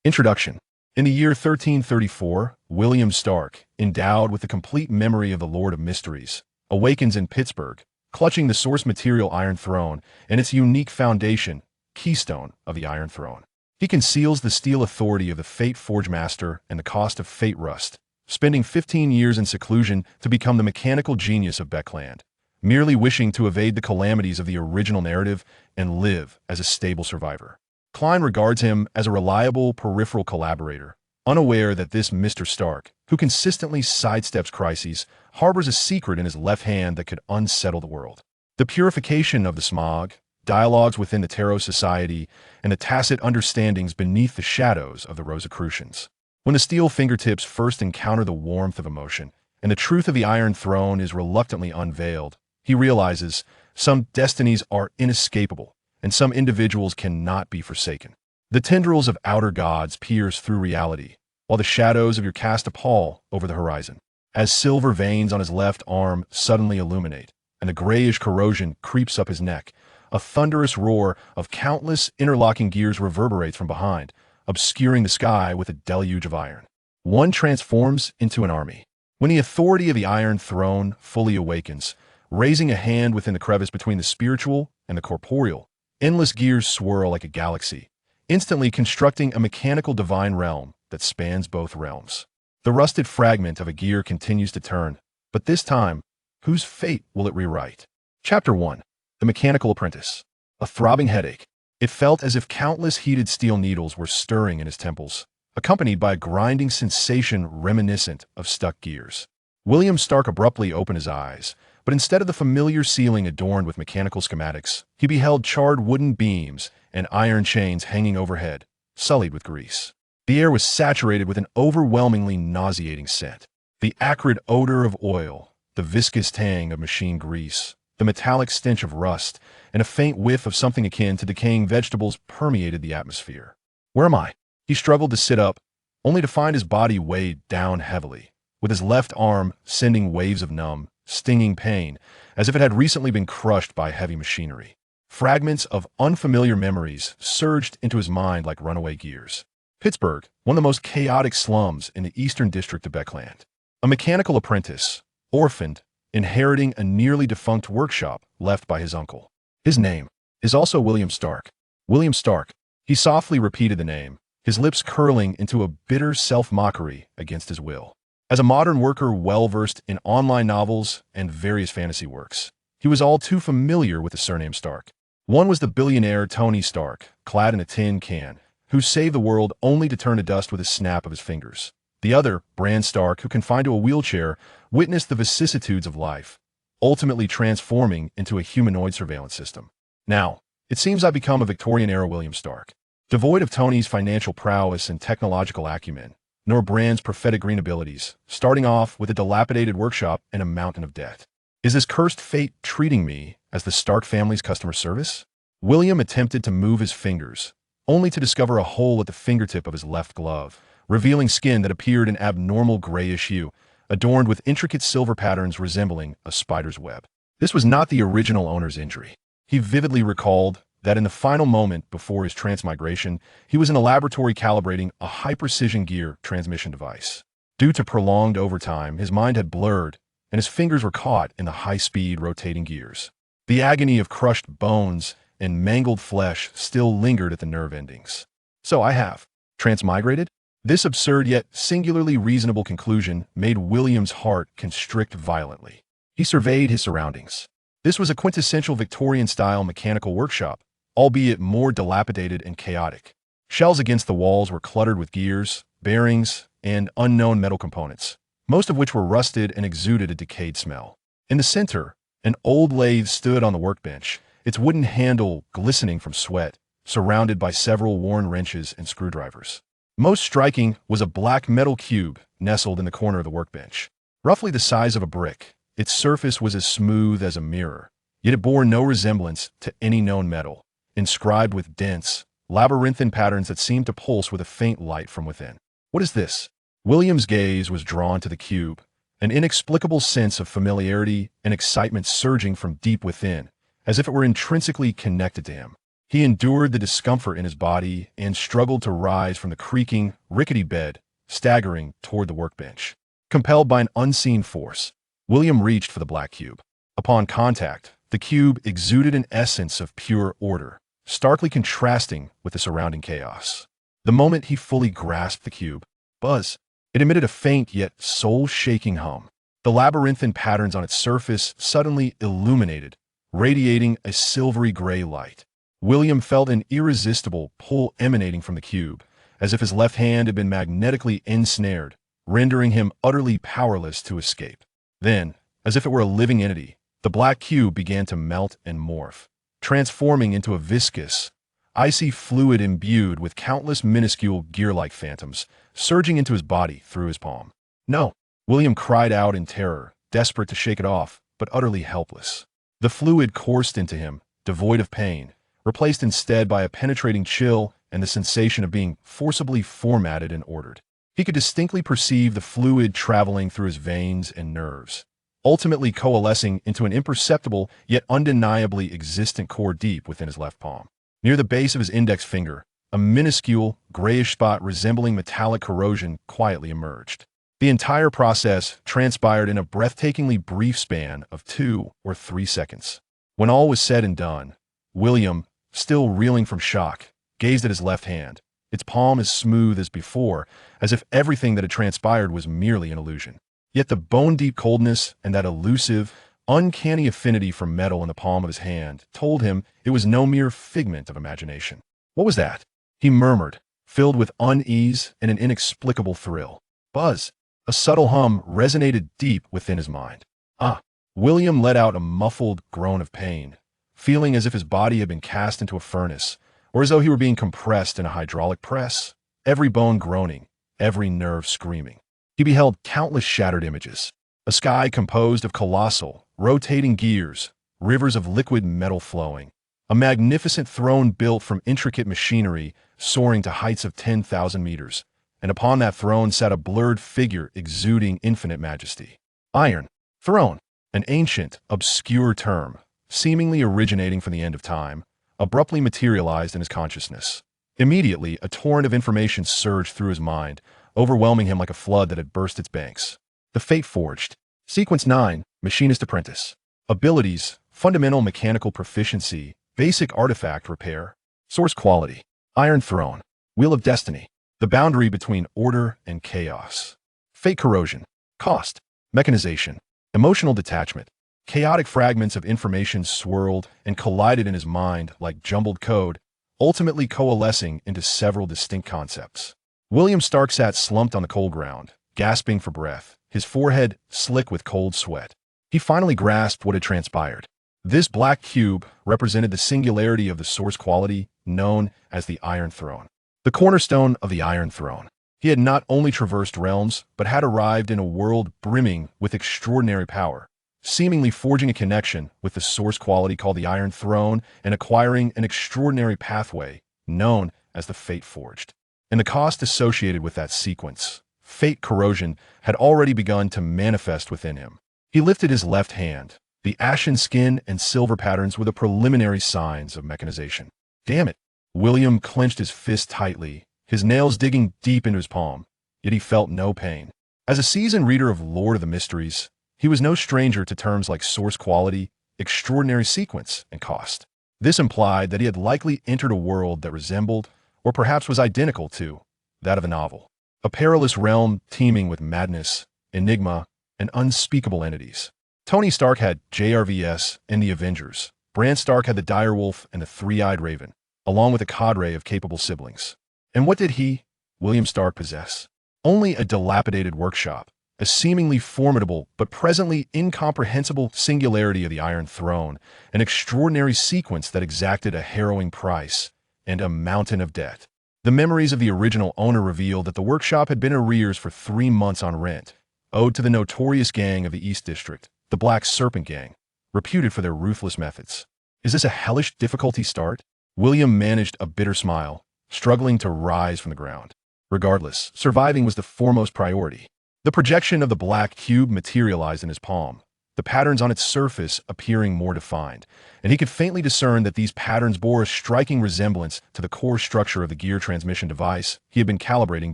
Introduction. In the year 1334, William Stark, endowed with the complete memory of the Lord of Mysteries, awakens in Pittsburgh, clutching the source material Iron Throne and its unique foundation, keystone of the Iron Throne. He conceals the steel authority of the Fate Forge Master and the cost of Fate Rust, spending 15 years in seclusion to become the mechanical genius of Backlund, merely wishing to evade the calamities of the original narrative and live as a stable survivor. Klein regards him as a reliable peripheral collaborator, unaware that this Mr. Stark, who consistently sidesteps crises, harbors a secret in his left hand that could unsettle the world. The purification of the smog, dialogues within the Tarot Society, and the tacit understandings beneath the shadows of the Rosicrucians. When the steel fingertips first encounter the warmth of emotion, and the truth of the Iron Throne is reluctantly unveiled, he realizes some destinies are inescapable, and some individuals cannot be forsaken. The tendrils of outer gods pierce through reality, while the shadows of your cast a pall over the horizon. As silver veins on his left arm suddenly illuminate, and the grayish corrosion creeps up his neck, a thunderous roar of countless interlocking gears reverberates from behind, obscuring the sky with a deluge of iron. One transforms into an army. When the authority of the Iron Throne fully awakens, raising a hand within the crevice between the spiritual and the corporeal, endless gears swirl like a galaxy, instantly constructing a mechanical divine realm that spans both realms. The rusted fragment of a gear continues to turn, but this time, whose fate will it rewrite? Chapter 1. The Mechanical Apprentice. A throbbing headache. It felt as if countless heated steel needles were stirring in his temples, accompanied by a grinding sensation reminiscent of stuck gears. William Stark abruptly opened his eyes, but instead of the familiar ceiling adorned with mechanical schematics, he beheld charred wooden beams and iron chains hanging overhead, sullied with grease. The air was saturated with an overwhelmingly nauseating scent. The acrid odor of oil, the viscous tang of machine grease, the metallic stench of rust, and a faint whiff of something akin to decaying vegetables permeated the atmosphere. Where am I? He struggled to sit up, only to find his body weighed down heavily, with his left arm sending waves of numb, stinging pain, as if it had recently been crushed by heavy machinery. Fragments of unfamiliar memories surged into his mind like runaway gears. Pittsburgh, one of the most chaotic slums in the eastern district of Backlund. A mechanical apprentice, orphaned, inheriting a nearly defunct workshop left by his uncle. His name is also William Stark. William Stark. He softly repeated the name, his lips curling into a bitter self-mockery against his will. As a modern worker well-versed in online novels and various fantasy works, he was all too familiar with the surname Stark. One was the billionaire Tony Stark, clad in a tin can, who saved the world only to turn to dust with a snap of his fingers. The other, Bran Stark, who confined to a wheelchair, witnessed the vicissitudes of life, ultimately transforming into a humanoid surveillance system. Now, it seems I've become a Victorian-era William Stark, devoid of Tony's financial prowess and technological acumen, nor Bran's prophetic green abilities, starting off with a dilapidated workshop and a mountain of debt. Is this cursed fate treating me as the Stark family's customer service? William attempted to move his fingers, only to discover a hole at the fingertip of his left glove, revealing skin that appeared an abnormal grayish hue, adorned with intricate silver patterns resembling a spider's web. This was not the original owner's injury. He vividly recalled that in the final moment before his transmigration, he was in a laboratory calibrating a high-precision gear transmission device. Due to prolonged overtime, his mind had blurred, and his fingers were caught in the high-speed rotating gears. The agony of crushed bones and mangled flesh still lingered at the nerve endings. So I have transmigrated? This absurd yet singularly reasonable conclusion made William's heart constrict violently. He surveyed his surroundings. This was a quintessential Victorian-style mechanical workshop, albeit more dilapidated and chaotic. Shelves against the walls were cluttered with gears, bearings, and unknown metal components, most of which were rusted and exuded a decayed smell. In the center, an old lathe stood on the workbench, its wooden handle glistening from sweat, surrounded by several worn wrenches and screwdrivers. Most striking was a black metal cube nestled in the corner of the workbench. Roughly the size of a brick, its surface was as smooth as a mirror, yet it bore no resemblance to any known metal, inscribed with dense, labyrinthine patterns that seemed to pulse with a faint light from within. What is this? William's gaze was drawn to the cube, an inexplicable sense of familiarity and excitement surging from deep within, as if it were intrinsically connected to him. He endured the discomfort in his body and struggled to rise from the creaking, rickety bed, staggering toward the workbench. Compelled by an unseen force, William reached for the black cube. Upon contact, the cube exuded an essence of pure order, starkly contrasting with the surrounding chaos. The moment he fully grasped the cube, buzz, it emitted a faint yet soul-shaking hum. The labyrinthine patterns on its surface suddenly illuminated, radiating a silvery gray light. William felt an irresistible pull emanating from the cube, as if his left hand had been magnetically ensnared, rendering him utterly powerless to escape. Then, as if it were a living entity, the black cube began to melt and morph, transforming into a viscous, icy fluid imbued with countless minuscule gear-like phantoms, surging into his body through his palm. "No!" William cried out in terror, desperate to shake it off, but utterly helpless. The fluid coursed into him, devoid of pain, replaced instead by a penetrating chill and the sensation of being forcibly formatted and ordered. He could distinctly perceive the fluid traveling through his veins and nerves, ultimately coalescing into an imperceptible yet undeniably existent core deep within his left palm. Near the base of his index finger, a minuscule, grayish spot resembling metallic corrosion quietly emerged. The entire process transpired in a breathtakingly brief span of 2 or 3 seconds. When all was said and done, William, still reeling from shock, gazed at his left hand, its palm as smooth as before, as if everything that had transpired was merely an illusion. Yet the bone-deep coldness and that elusive, uncanny affinity for metal in the palm of his hand told him it was no mere figment of imagination. "What was that?" he murmured, filled with unease and an inexplicable thrill. "Buzz." A subtle hum resonated deep within his mind. "Ah!" William let out a muffled groan of pain, feeling as if his body had been cast into a furnace, or as though he were being compressed in a hydraulic press, every bone groaning, every nerve screaming. He beheld countless shattered images, a sky composed of colossal, rotating gears, rivers of liquid metal flowing, a magnificent throne built from intricate machinery soaring to heights of 10,000 meters, and upon that throne sat a blurred figure exuding infinite majesty. Iron throne, an ancient, obscure term, seemingly originating from the end of time, abruptly materialized in his consciousness. Immediately, a torrent of information surged through his mind, overwhelming him like a flood that had burst its banks. The Fate Forged. Sequence 9, Machinist Apprentice. Abilities, fundamental mechanical proficiency, basic artifact repair. Source quality. Iron Throne. Wheel of Destiny. The boundary between order and chaos. Fate Corrosion. Cost. Mechanization. Emotional detachment. Chaotic fragments of information swirled and collided in his mind like jumbled code, ultimately coalescing into several distinct concepts. William Stark sat slumped on the cold ground, gasping for breath, his forehead slick with cold sweat. He finally grasped what had transpired. This black cube represented the singularity of the source quality known as the Iron Throne. The cornerstone of the Iron Throne. He had not only traversed realms, but had arrived in a world brimming with extraordinary power, seemingly forging a connection with the source quality called the Iron Throne and acquiring an extraordinary pathway known as the Fate Forged. And the cost associated with that sequence, fate corrosion, had already begun to manifest within him. He lifted his left hand. The ashen skin and silver patterns were the preliminary signs of mechanization. Damn it! William clenched his fist tightly, his nails digging deep into his palm, yet he felt no pain. As a seasoned reader of Lord of the Mysteries, he was no stranger to terms like source quality, extraordinary sequence, and cost. This implied that he had likely entered a world that resembled, or perhaps was identical to, that of the novel. A perilous realm teeming with madness, enigma, and unspeakable entities. Tony Stark had JRVS and the Avengers. Bran Stark had the Direwolf and the Three-Eyed Raven, along with a cadre of capable siblings. And what did he, William Stark, possess? Only a dilapidated workshop, a seemingly formidable but presently incomprehensible singularity of the Iron Throne, an extraordinary sequence that exacted a harrowing price, and a mountain of debt. The memories of the original owner revealed that the workshop had been in arrears for 3 months on rent, owed to the notorious gang of the East District, the Black Serpent Gang, reputed for their ruthless methods. Is this a hellish difficulty start? William managed a bitter smile, struggling to rise from the ground. Regardless, surviving was the foremost priority. The projection of the black cube materialized in his palm, the patterns on its surface appearing more defined, and he could faintly discern that these patterns bore a striking resemblance to the core structure of the gear transmission device he had been calibrating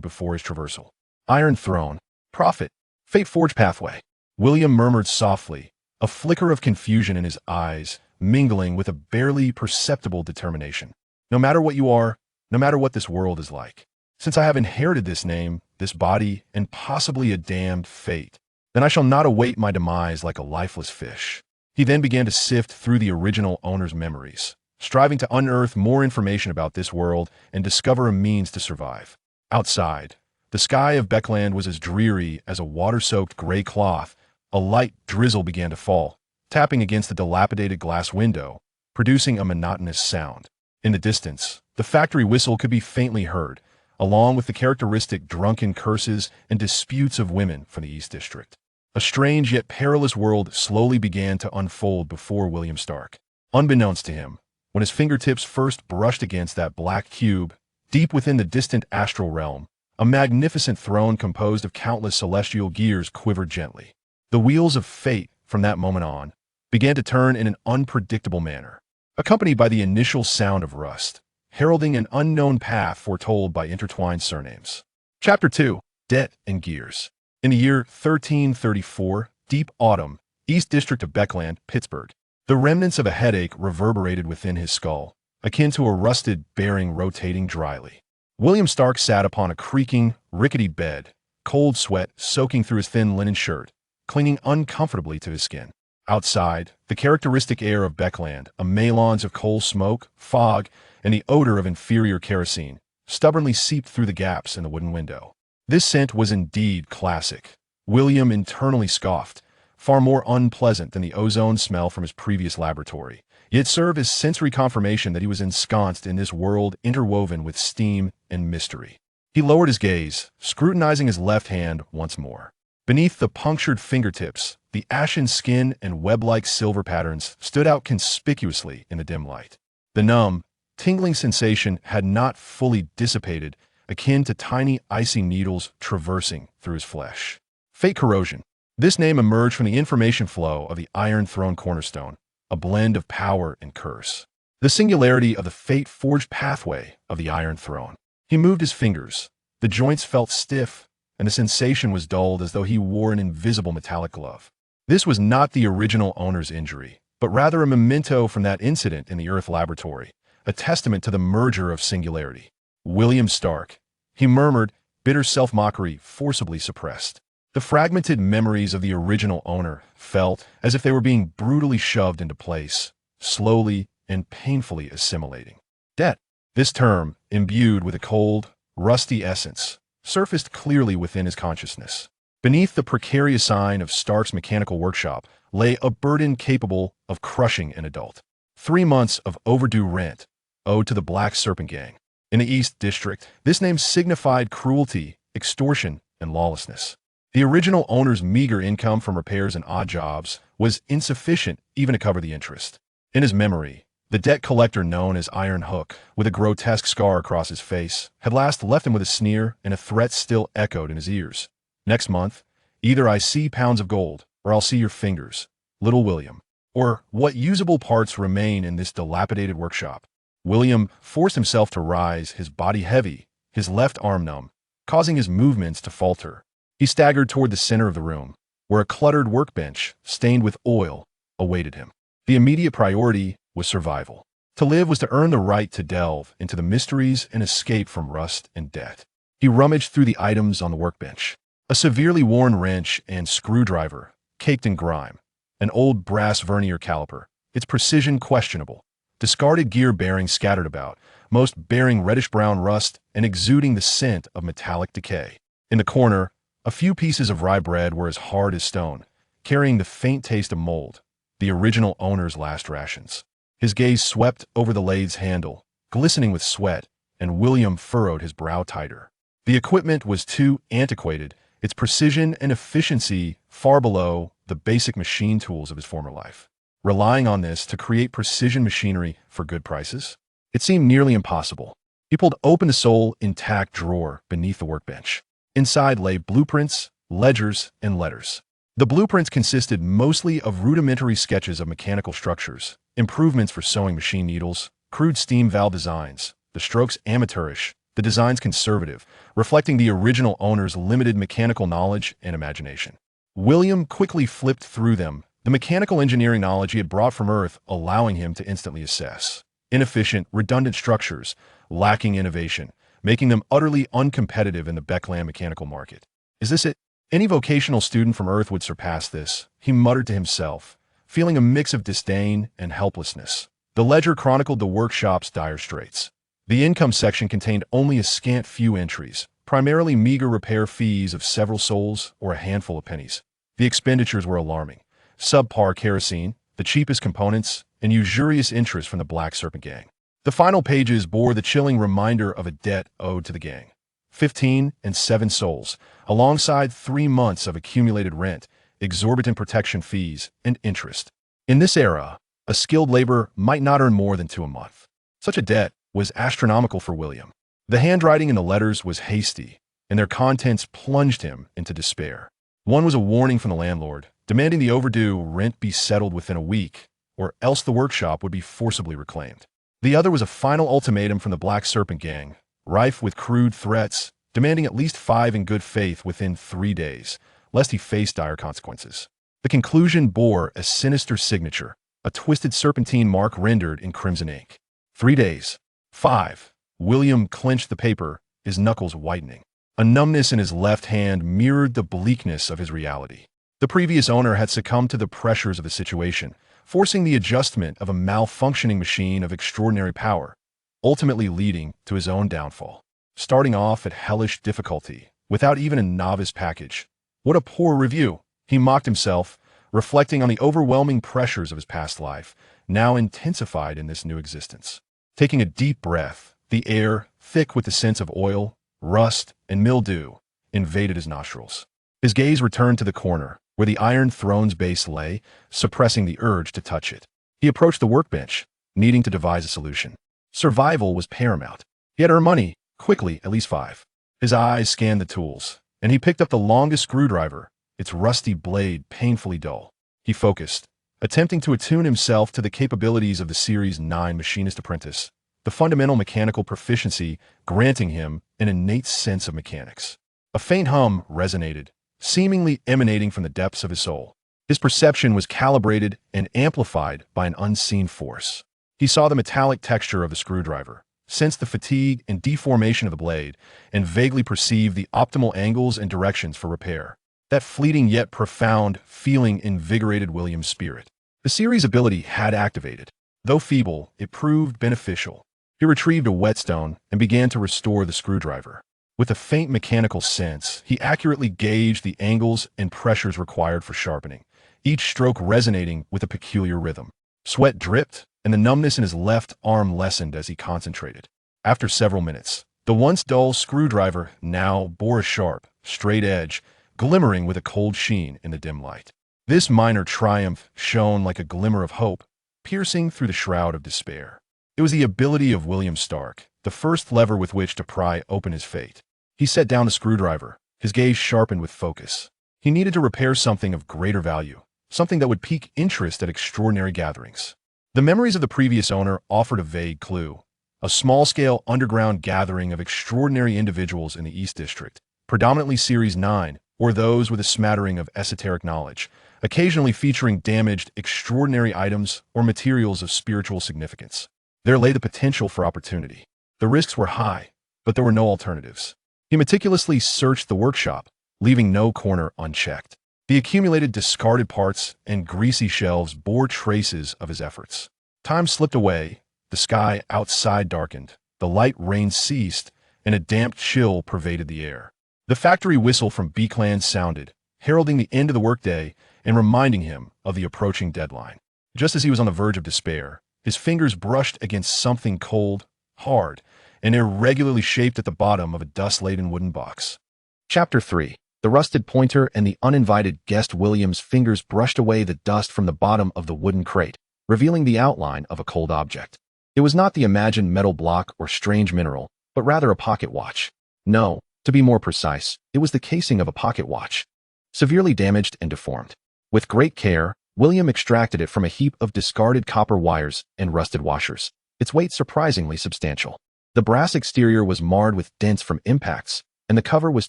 before his traversal. Iron Throne, Prophet, Fate Forge Pathway. William murmured softly, a flicker of confusion in his eyes, mingling with a barely perceptible determination. No matter what you are, no matter what this world is like, since I have inherited this name, this body, and possibly a damned fate, then I shall not await my demise like a lifeless fish. He then began to sift through the original owner's memories, striving to unearth more information about this world and discover a means to survive. Outside, the sky of Backlund was as dreary as a water-soaked gray cloth. A light drizzle began to fall, tapping against the dilapidated glass window, producing a monotonous sound. In the distance, the factory whistle could be faintly heard, along with the characteristic drunken curses and disputes of women from the East District. A strange yet perilous world slowly began to unfold before William Stark. Unbeknownst to him, when his fingertips first brushed against that black cube, deep within the distant astral realm, a magnificent throne composed of countless celestial gears quivered gently. The wheels of fate, from that moment on, began to turn in an unpredictable manner, accompanied by the initial sound of rust, heralding an unknown path foretold by intertwined surnames. Chapter 2. Debt and Gears. In the year 1334, deep autumn, East District of Backlund, Pittsburgh, the remnants of a headache reverberated within his skull, akin to a rusted bearing rotating dryly. William Stark sat upon a creaking, rickety bed, cold sweat soaking through his thin linen shirt, clinging uncomfortably to his skin. Outside, the characteristic air of Backlund, a melange of coal smoke, fog, and the odor of inferior kerosene, stubbornly seeped through the gaps in the wooden window. This scent was indeed classic. William internally scoffed, far more unpleasant than the ozone smell from his previous laboratory, yet served as sensory confirmation that he was ensconced in this world interwoven with steam and mystery. He lowered his gaze, scrutinizing his left hand once more. Beneath the punctured fingertips, the ashen skin and web-like silver patterns stood out conspicuously in the dim light. The numb, tingling sensation had not fully dissipated, akin to tiny icy needles traversing through his flesh. Fate Corrosion. This name emerged from the information flow of the Iron Throne cornerstone, a blend of power and curse. The singularity of the fate-forged pathway of the Iron Throne. He moved his fingers. The joints felt stiff, and the sensation was dulled as though he wore an invisible metallic glove. This was not the original owner's injury, but rather a memento from that incident in the Earth laboratory, a testament to the merger of singularity. William Stark, he murmured, bitter self-mockery forcibly suppressed. The fragmented memories of the original owner felt as if they were being brutally shoved into place, slowly and painfully assimilating. Debt. This term, imbued with a cold, rusty essence, surfaced clearly within his consciousness. Beneath the precarious sign of Stark's mechanical workshop lay a burden capable of crushing an adult. 3 months of overdue rent, owed to the Black Serpent Gang. In the East District, this name signified cruelty, extortion, and lawlessness. The original owner's meager income from repairs and odd jobs was insufficient even to cover the interest. In his memory, the debt collector known as Iron Hook, with a grotesque scar across his face, had last left him with a sneer, and a threat still echoed in his ears. Next month, either I see pounds of gold, or I'll see your fingers, little William. Or what usable parts remain in this dilapidated workshop. William forced himself to rise, his body heavy, his left arm numb, causing his movements to falter. He staggered toward the center of the room, where a cluttered workbench, stained with oil, awaited him. The immediate priority was survival. To live was to earn the right to delve into the mysteries and escape from rust and debt. He rummaged through the items on the workbench. A severely worn wrench and screwdriver, caked in grime. An old brass vernier caliper, its precision questionable. Discarded gear bearings scattered about, most bearing reddish-brown rust and exuding the scent of metallic decay. In the corner, a few pieces of rye bread were as hard as stone, carrying the faint taste of mold, the original owner's last rations. His gaze swept over the lathe's handle, glistening with sweat, and William furrowed his brow tighter. The equipment was too antiquated, its precision and efficiency far below the basic machine tools of his former life. Relying on this to create precision machinery for good prices? It seemed nearly impossible. He pulled open the sole intact drawer beneath the workbench. Inside lay blueprints, ledgers, and letters. The blueprints consisted mostly of rudimentary sketches of mechanical structures, improvements for sewing machine needles, crude steam valve designs, the strokes amateurish, the designs conservative, reflecting the original owner's limited mechanical knowledge and imagination. William quickly flipped through them, the mechanical engineering knowledge he had brought from Earth allowing him to instantly assess inefficient, redundant structures, lacking innovation, making them utterly uncompetitive in the Backlund mechanical market. Is this it? Any vocational student from Earth would surpass this, he muttered to himself, feeling a mix of disdain and helplessness. The ledger chronicled the workshop's dire straits. The income section contained only a scant few entries, primarily meager repair fees of several sols or a handful of pennies. The expenditures were alarming. Subpar kerosene, the cheapest components, and usurious interest from the Black Serpent gang. The final pages bore the chilling reminder of a debt owed to the gang. 15 and 7 sols, alongside 3 months of accumulated rent, exorbitant protection fees, and interest. In this era, a skilled laborer might not earn more than 2 a month. Such a debt was astronomical for William. The handwriting in the letters was hasty, and their contents plunged him into despair. One was a warning from the landlord, demanding the overdue rent be settled within a week, or else the workshop would be forcibly reclaimed. The other was a final ultimatum from the Black Serpent gang, rife with crude threats, demanding at least 5 in good faith within 3 days, lest he face dire consequences. The conclusion bore a sinister signature, a twisted serpentine mark rendered in crimson ink. 3 days. 5. William clenched the paper, his knuckles whitening. A numbness in his left hand mirrored the bleakness of his reality. The previous owner had succumbed to the pressures of the situation, forcing the adjustment of a malfunctioning machine of extraordinary power, ultimately leading to his own downfall. Starting off at hellish difficulty, without even a novice package. What a poor review, he mocked himself, reflecting on the overwhelming pressures of his past life, now intensified in this new existence. Taking a deep breath, the air, thick with the scents of oil, rust, and mildew, invaded his nostrils. His gaze returned to the corner, where the iron throne's base lay, suppressing the urge to touch it. He approached the workbench, needing to devise a solution. Survival was paramount. He had to earn money, quickly, at least 5. His eyes scanned the tools, and he picked up the longest screwdriver, its rusty blade painfully dull. He focused, attempting to attune himself to the capabilities of the Series 9 machinist apprentice, the fundamental mechanical proficiency granting him an innate sense of mechanics. A faint hum resonated, seemingly emanating from the depths of his soul. His perception was calibrated and amplified by an unseen force. He saw the metallic texture of the screwdriver, sensed the fatigue and deformation of the blade, and vaguely perceived the optimal angles and directions for repair. That fleeting yet profound feeling invigorated William's spirit. The series ability had activated. Though feeble, it proved beneficial. He retrieved a whetstone and began to restore the screwdriver. With a faint mechanical sense, he accurately gauged the angles and pressures required for sharpening, each stroke resonating with a peculiar rhythm. Sweat dripped, and the numbness in his left arm lessened as he concentrated. After several minutes, the once dull screwdriver now bore a sharp, straight edge, glimmering with a cold sheen in the dim light. This minor triumph shone like a glimmer of hope, piercing through the shroud of despair. It was the ability of William Stark, the first lever with which to pry open his fate. He set down the screwdriver, his gaze sharpened with focus. He needed to repair something of greater value, something that would pique interest at extraordinary gatherings. The memories of the previous owner offered a vague clue. A small-scale underground gathering of extraordinary individuals in the East District, predominantly Series 9, or those with a smattering of esoteric knowledge, occasionally featuring damaged, extraordinary items or materials of spiritual significance. There lay the potential for opportunity. The risks were high, but there were no alternatives. He meticulously searched the workshop, leaving no corner unchecked. The accumulated discarded parts and greasy shelves bore traces of his efforts. Time slipped away, the sky outside darkened, the light rain ceased, and a damp chill pervaded the air. The factory whistle from Backlund sounded, heralding the end of the workday and reminding him of the approaching deadline. Just as he was on the verge of despair, his fingers brushed against something cold, hard, and irregularly shaped at the bottom of a dust-laden wooden box. Chapter 3. The rusted pointer and the uninvited guest. William's fingers brushed away the dust from the bottom of the wooden crate, revealing the outline of a cold object. It was not the imagined metal block or strange mineral, but rather a pocket watch. No, to be more precise, it was the casing of a pocket watch. severely damaged and deformed. With great care, William extracted it from a heap of discarded copper wires and rusted washers, its weight surprisingly substantial. The brass exterior was marred with dents from impacts, and the cover was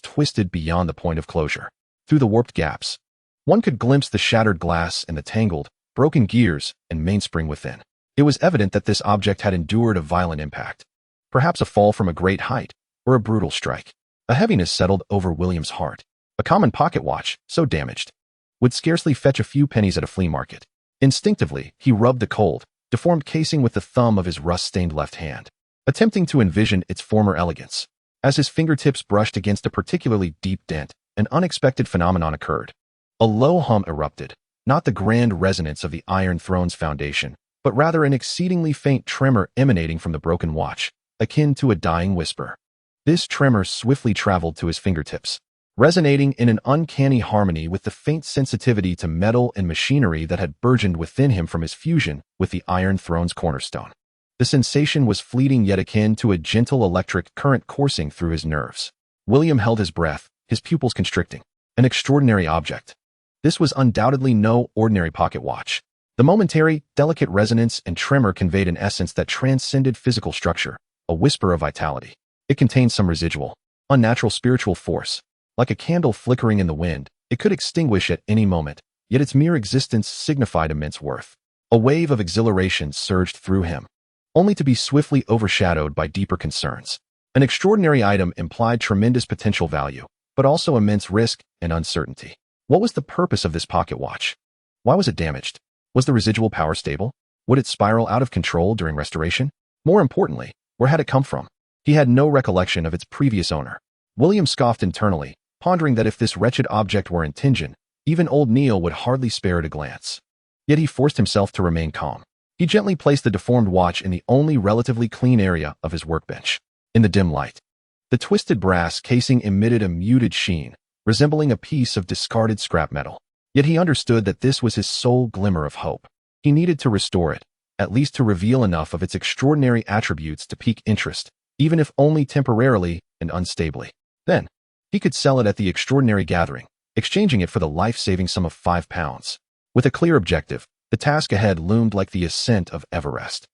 twisted beyond the point of closure. Through the warped gaps, one could glimpse the shattered glass and the tangled, broken gears and mainspring within. It was evident that this object had endured a violent impact, perhaps a fall from a great height or a brutal strike. A heaviness settled over William's heart. A common pocket watch, so damaged, would scarcely fetch a few pennies at a flea market. Instinctively, he rubbed the cold, deformed casing with the thumb of his rust-stained left hand, attempting to envision its former elegance. As his fingertips brushed against a particularly deep dent, an unexpected phenomenon occurred. A low hum erupted, not the grand resonance of the Iron Throne's foundation, but rather an exceedingly faint tremor emanating from the broken watch, akin to a dying whisper. This tremor swiftly traveled to his fingertips, resonating in an uncanny harmony with the faint sensitivity to metal and machinery that had burgeoned within him from his fusion with the Iron Throne's cornerstone. The sensation was fleeting yet akin to a gentle electric current coursing through his nerves. William held his breath, his pupils constricting. An extraordinary object. This was undoubtedly no ordinary pocket watch. The momentary, delicate resonance and tremor conveyed an essence that transcended physical structure, a whisper of vitality. It contained some residual, unnatural spiritual force. Like a candle flickering in the wind, it could extinguish at any moment, yet its mere existence signified immense worth. A wave of exhilaration surged through him, only to be swiftly overshadowed by deeper concerns. An extraordinary item implied tremendous potential value, but also immense risk and uncertainty. What was the purpose of this pocket watch? Why was it damaged? Was the residual power stable? Would it spiral out of control during restoration? More importantly, where had it come from? He had no recollection of its previous owner. William scoffed internally, pondering that if this wretched object were in Tingen, even old Neil would hardly spare it a glance. Yet he forced himself to remain calm. He gently placed the deformed watch in the only relatively clean area of his workbench. In the dim light, the twisted brass casing emitted a muted sheen, resembling a piece of discarded scrap metal. Yet he understood that this was his sole glimmer of hope. He needed to restore it, at least to reveal enough of its extraordinary attributes to pique interest, even if only temporarily and unstably. Then, he could sell it at the extraordinary gathering, exchanging it for the life-saving sum of £5. With a clear objective, the task ahead loomed like the ascent of Everest.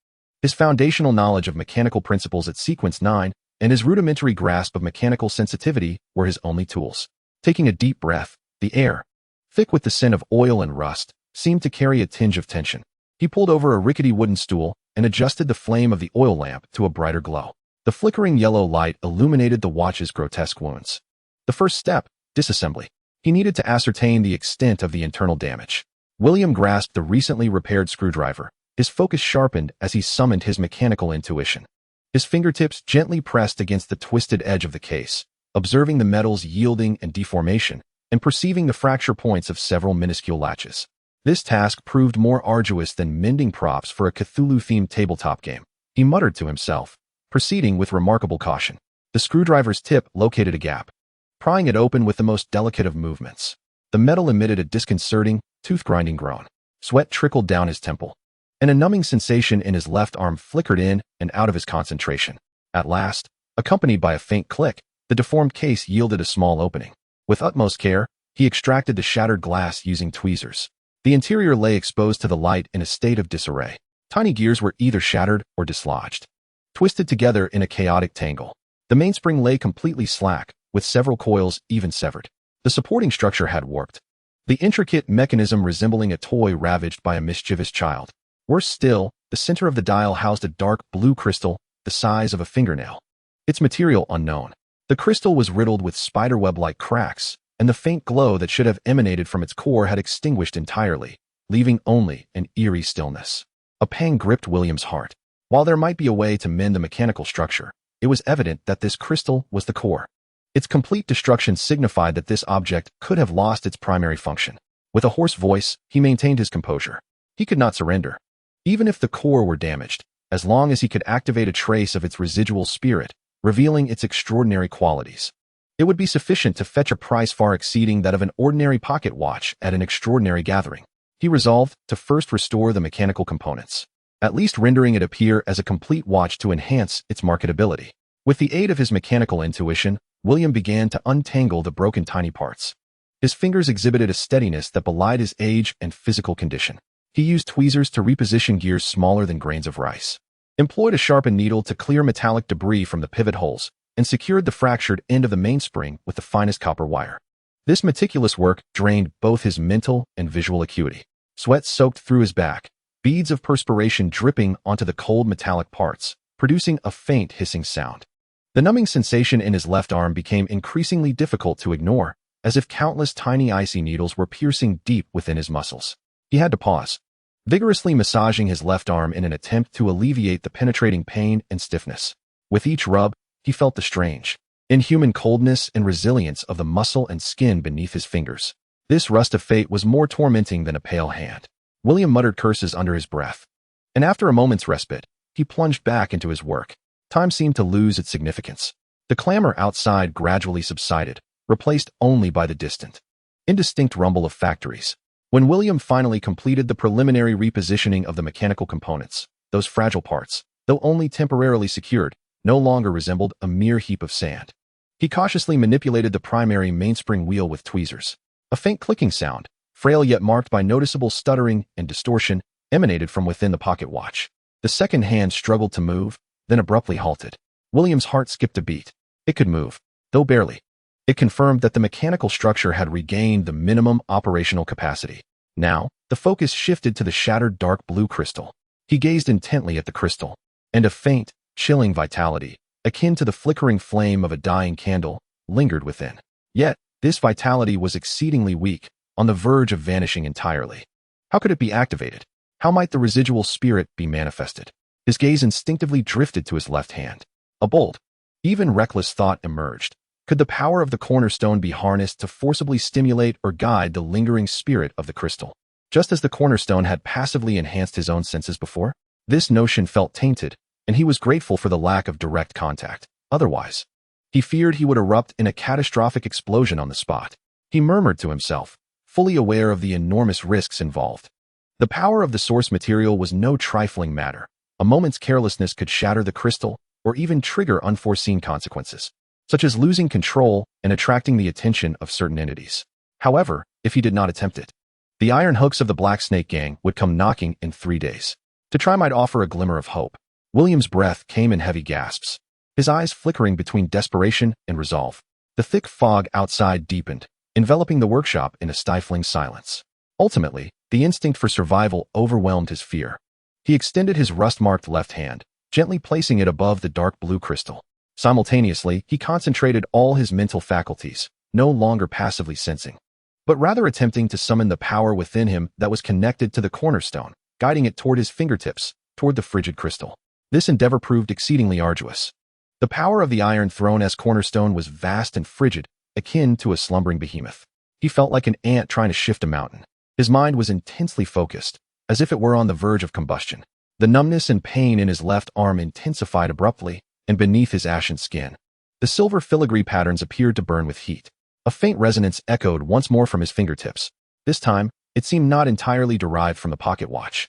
His foundational knowledge of mechanical principles at Sequence 9 and his rudimentary grasp of mechanical sensitivity were his only tools. Taking a deep breath, the air, thick with the scent of oil and rust, seemed to carry a tinge of tension. He pulled over a rickety wooden stool and adjusted the flame of the oil lamp to a brighter glow. The flickering yellow light illuminated the watch's grotesque wounds. The first step, disassembly. He needed to ascertain the extent of the internal damage. William grasped the recently repaired screwdriver, his focus sharpened as he summoned his mechanical intuition. His fingertips gently pressed against the twisted edge of the case, observing the metal's yielding and deformation, and perceiving the fracture points of several minuscule latches. This task proved more arduous than mending props for a Cthulhu-themed tabletop game. He muttered to himself, proceeding with remarkable caution. The screwdriver's tip located a gap, prying it open with the most delicate of movements. The metal emitted a disconcerting, tooth-grinding groan. Sweat trickled down his temple, and a numbing sensation in his left arm flickered in and out of his concentration. At last, accompanied by a faint click, the deformed case yielded a small opening. With utmost care, he extracted the shattered glass using tweezers. The interior lay exposed to the light in a state of disarray. Tiny gears were either shattered or dislodged, twisted together in a chaotic tangle. The mainspring lay completely slack, with several coils even severed. The supporting structure had warped, the intricate mechanism resembling a toy ravaged by a mischievous child. Worse still, the center of the dial housed a dark blue crystal, the size of a fingernail. Its material unknown. The crystal was riddled with spiderweb-like cracks, and the faint glow that should have emanated from its core had extinguished entirely, leaving only an eerie stillness. A pang gripped William's heart. While there might be a way to mend the mechanical structure, it was evident that this crystal was the core. Its complete destruction signified that this object could have lost its primary function. With a hoarse voice, he maintained his composure. He could not surrender, even if the core were damaged, as long as he could activate a trace of its residual spirit, revealing its extraordinary qualities. It would be sufficient to fetch a price far exceeding that of an ordinary pocket watch at an extraordinary gathering. He resolved to first restore the mechanical components, at least rendering it appear as a complete watch to enhance its marketability. With the aid of his mechanical intuition, William began to untangle the broken tiny parts. His fingers exhibited a steadiness that belied his age and physical condition. He used tweezers to reposition gears smaller than grains of rice, employed a sharpened needle to clear metallic debris from the pivot holes, and secured the fractured end of the mainspring with the finest copper wire. This meticulous work drained both his mental and visual acuity. Sweat soaked through his back, beads of perspiration dripping onto the cold metallic parts, producing a faint hissing sound. The numbing sensation in his left arm became increasingly difficult to ignore, as if countless tiny icy needles were piercing deep within his muscles. He had to pause, vigorously massaging his left arm in an attempt to alleviate the penetrating pain and stiffness. With each rub, he felt the strange, inhuman coldness and resilience of the muscle and skin beneath his fingers. This rust of fate was more tormenting than a pale hand. William muttered curses under his breath, and after a moment's respite, he plunged back into his work. Time seemed to lose its significance. The clamor outside gradually subsided, replaced only by the distant, indistinct rumble of factories. When William finally completed the preliminary repositioning of the mechanical components, those fragile parts, though only temporarily secured, no longer resembled a mere heap of sand. He cautiously manipulated the primary mainspring wheel with tweezers. A faint clicking sound, frail yet marked by noticeable stuttering and distortion, emanated from within the pocket watch. The second hand struggled to move, then abruptly halted. William's heart skipped a beat. It could move, though barely. It confirmed that the mechanical structure had regained the minimum operational capacity. Now, the focus shifted to the shattered dark blue crystal. He gazed intently at the crystal, and a faint, chilling vitality, akin to the flickering flame of a dying candle, lingered within. Yet, this vitality was exceedingly weak, on the verge of vanishing entirely. How could it be activated? How might the residual spirit be manifested? His gaze instinctively drifted to his left hand. A bold, even reckless thought emerged. Could the power of the cornerstone be harnessed to forcibly stimulate or guide the lingering spirit of the crystal, just as the cornerstone had passively enhanced his own senses before? This notion felt tainted, and he was grateful for the lack of direct contact. Otherwise, he feared he would erupt in a catastrophic explosion on the spot. He murmured to himself, fully aware of the enormous risks involved. The power of the source material was no trifling matter. A moment's carelessness could shatter the crystal, or even trigger unforeseen consequences, such as losing control and attracting the attention of certain entities. However, if he did not attempt it, the iron hooks of the Black Snake Gang would come knocking in 3 days. To try might offer a glimmer of hope. William's breath came in heavy gasps, his eyes flickering between desperation and resolve. The thick fog outside deepened, enveloping the workshop in a stifling silence. Ultimately, the instinct for survival overwhelmed his fear. He extended his rust-marked left hand, gently placing it above the dark blue crystal. Simultaneously, he concentrated all his mental faculties, no longer passively sensing, but rather attempting to summon the power within him that was connected to the cornerstone, guiding it toward his fingertips, toward the frigid crystal. This endeavor proved exceedingly arduous. The power of the Iron Throne as cornerstone was vast and frigid, akin to a slumbering behemoth. He felt like an ant trying to shift a mountain. His mind was intensely focused, as if it were on the verge of combustion. The numbness and pain in his left arm intensified abruptly, and beneath his ashen skin, the silver filigree patterns appeared to burn with heat. A faint resonance echoed once more from his fingertips. This time, it seemed not entirely derived from the pocket watch.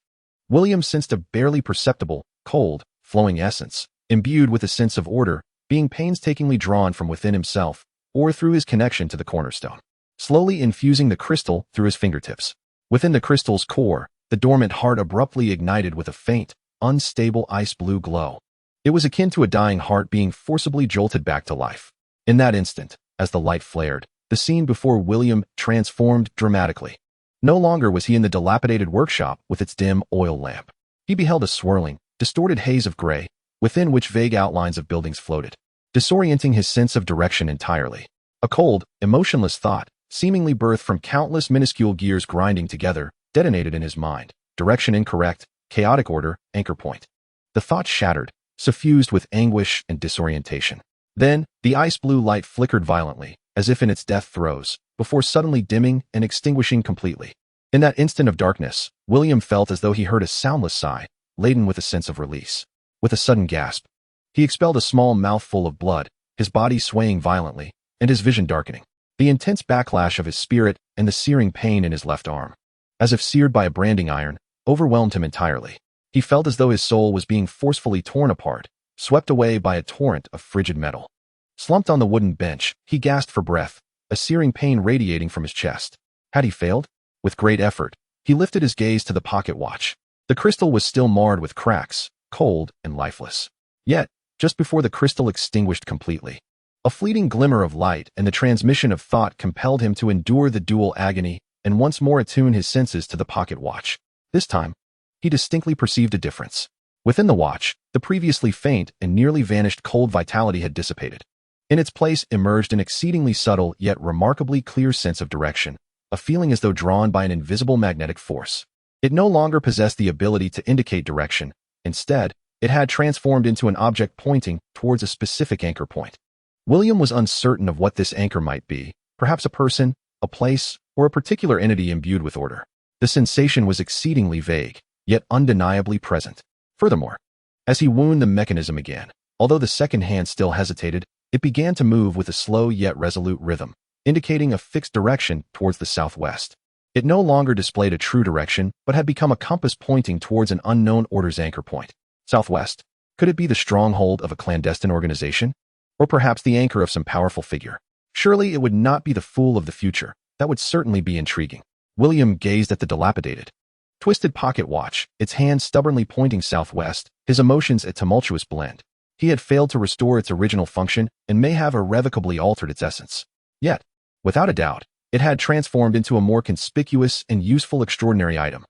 William sensed a barely perceptible, cold, flowing essence, imbued with a sense of order, being painstakingly drawn from within himself, or through his connection to the cornerstone, slowly infusing the crystal through his fingertips. Within the crystal's core, the dormant heart abruptly ignited with a faint, unstable ice-blue glow. It was akin to a dying heart being forcibly jolted back to life. In that instant, as the light flared, the scene before William transformed dramatically. No longer was he in the dilapidated workshop with its dim oil lamp. He beheld a swirling, distorted haze of gray, within which vague outlines of buildings floated, disorienting his sense of direction entirely. A cold, emotionless thought, seemingly birthed from countless minuscule gears grinding together, detonated in his mind. Direction incorrect, chaotic order, anchor point. The thought shattered, suffused with anguish and disorientation. Then, the ice-blue light flickered violently, as if in its death throes, before suddenly dimming and extinguishing completely. In that instant of darkness, William felt as though he heard a soundless sigh, laden with a sense of release. With a sudden gasp, he expelled a small mouthful of blood, his body swaying violently, and his vision darkening. The intense backlash of his spirit and the searing pain in his left arm, as if seared by a branding iron, overwhelmed him entirely. He felt as though his soul was being forcefully torn apart, swept away by a torrent of frigid metal. Slumped on the wooden bench, he gasped for breath, a searing pain radiating from his chest. Had he failed? With great effort, he lifted his gaze to the pocket watch. The crystal was still marred with cracks, cold and lifeless. Yet, just before the crystal extinguished completely, a fleeting glimmer of light and the transmission of thought compelled him to endure the dual agony and once more attune his senses to the pocket watch. This time, he distinctly perceived a difference. Within the watch, the previously faint and nearly vanished cold vitality had dissipated. In its place emerged an exceedingly subtle yet remarkably clear sense of direction, a feeling as though drawn by an invisible magnetic force. It no longer possessed the ability to indicate direction. Instead, it had transformed into an object pointing towards a specific anchor point. William was uncertain of what this anchor might be, perhaps a person, a place, or a particular entity imbued with order. The sensation was exceedingly vague, yet undeniably present. Furthermore, as he wound the mechanism again, although the second hand still hesitated, it began to move with a slow yet resolute rhythm, indicating a fixed direction towards the southwest. It no longer displayed a true direction, but had become a compass pointing towards an unknown order's anchor point. Southwest? Could it be the stronghold of a clandestine organization? Or perhaps the anchor of some powerful figure? Surely it would not be the fool of the future. That would certainly be intriguing. William gazed at the dilapidated, twisted pocket watch, its hand stubbornly pointing southwest, his emotions a tumultuous blend. He had failed to restore its original function and may have irrevocably altered its essence. Yet, without a doubt, it had transformed into a more conspicuous and useful extraordinary item.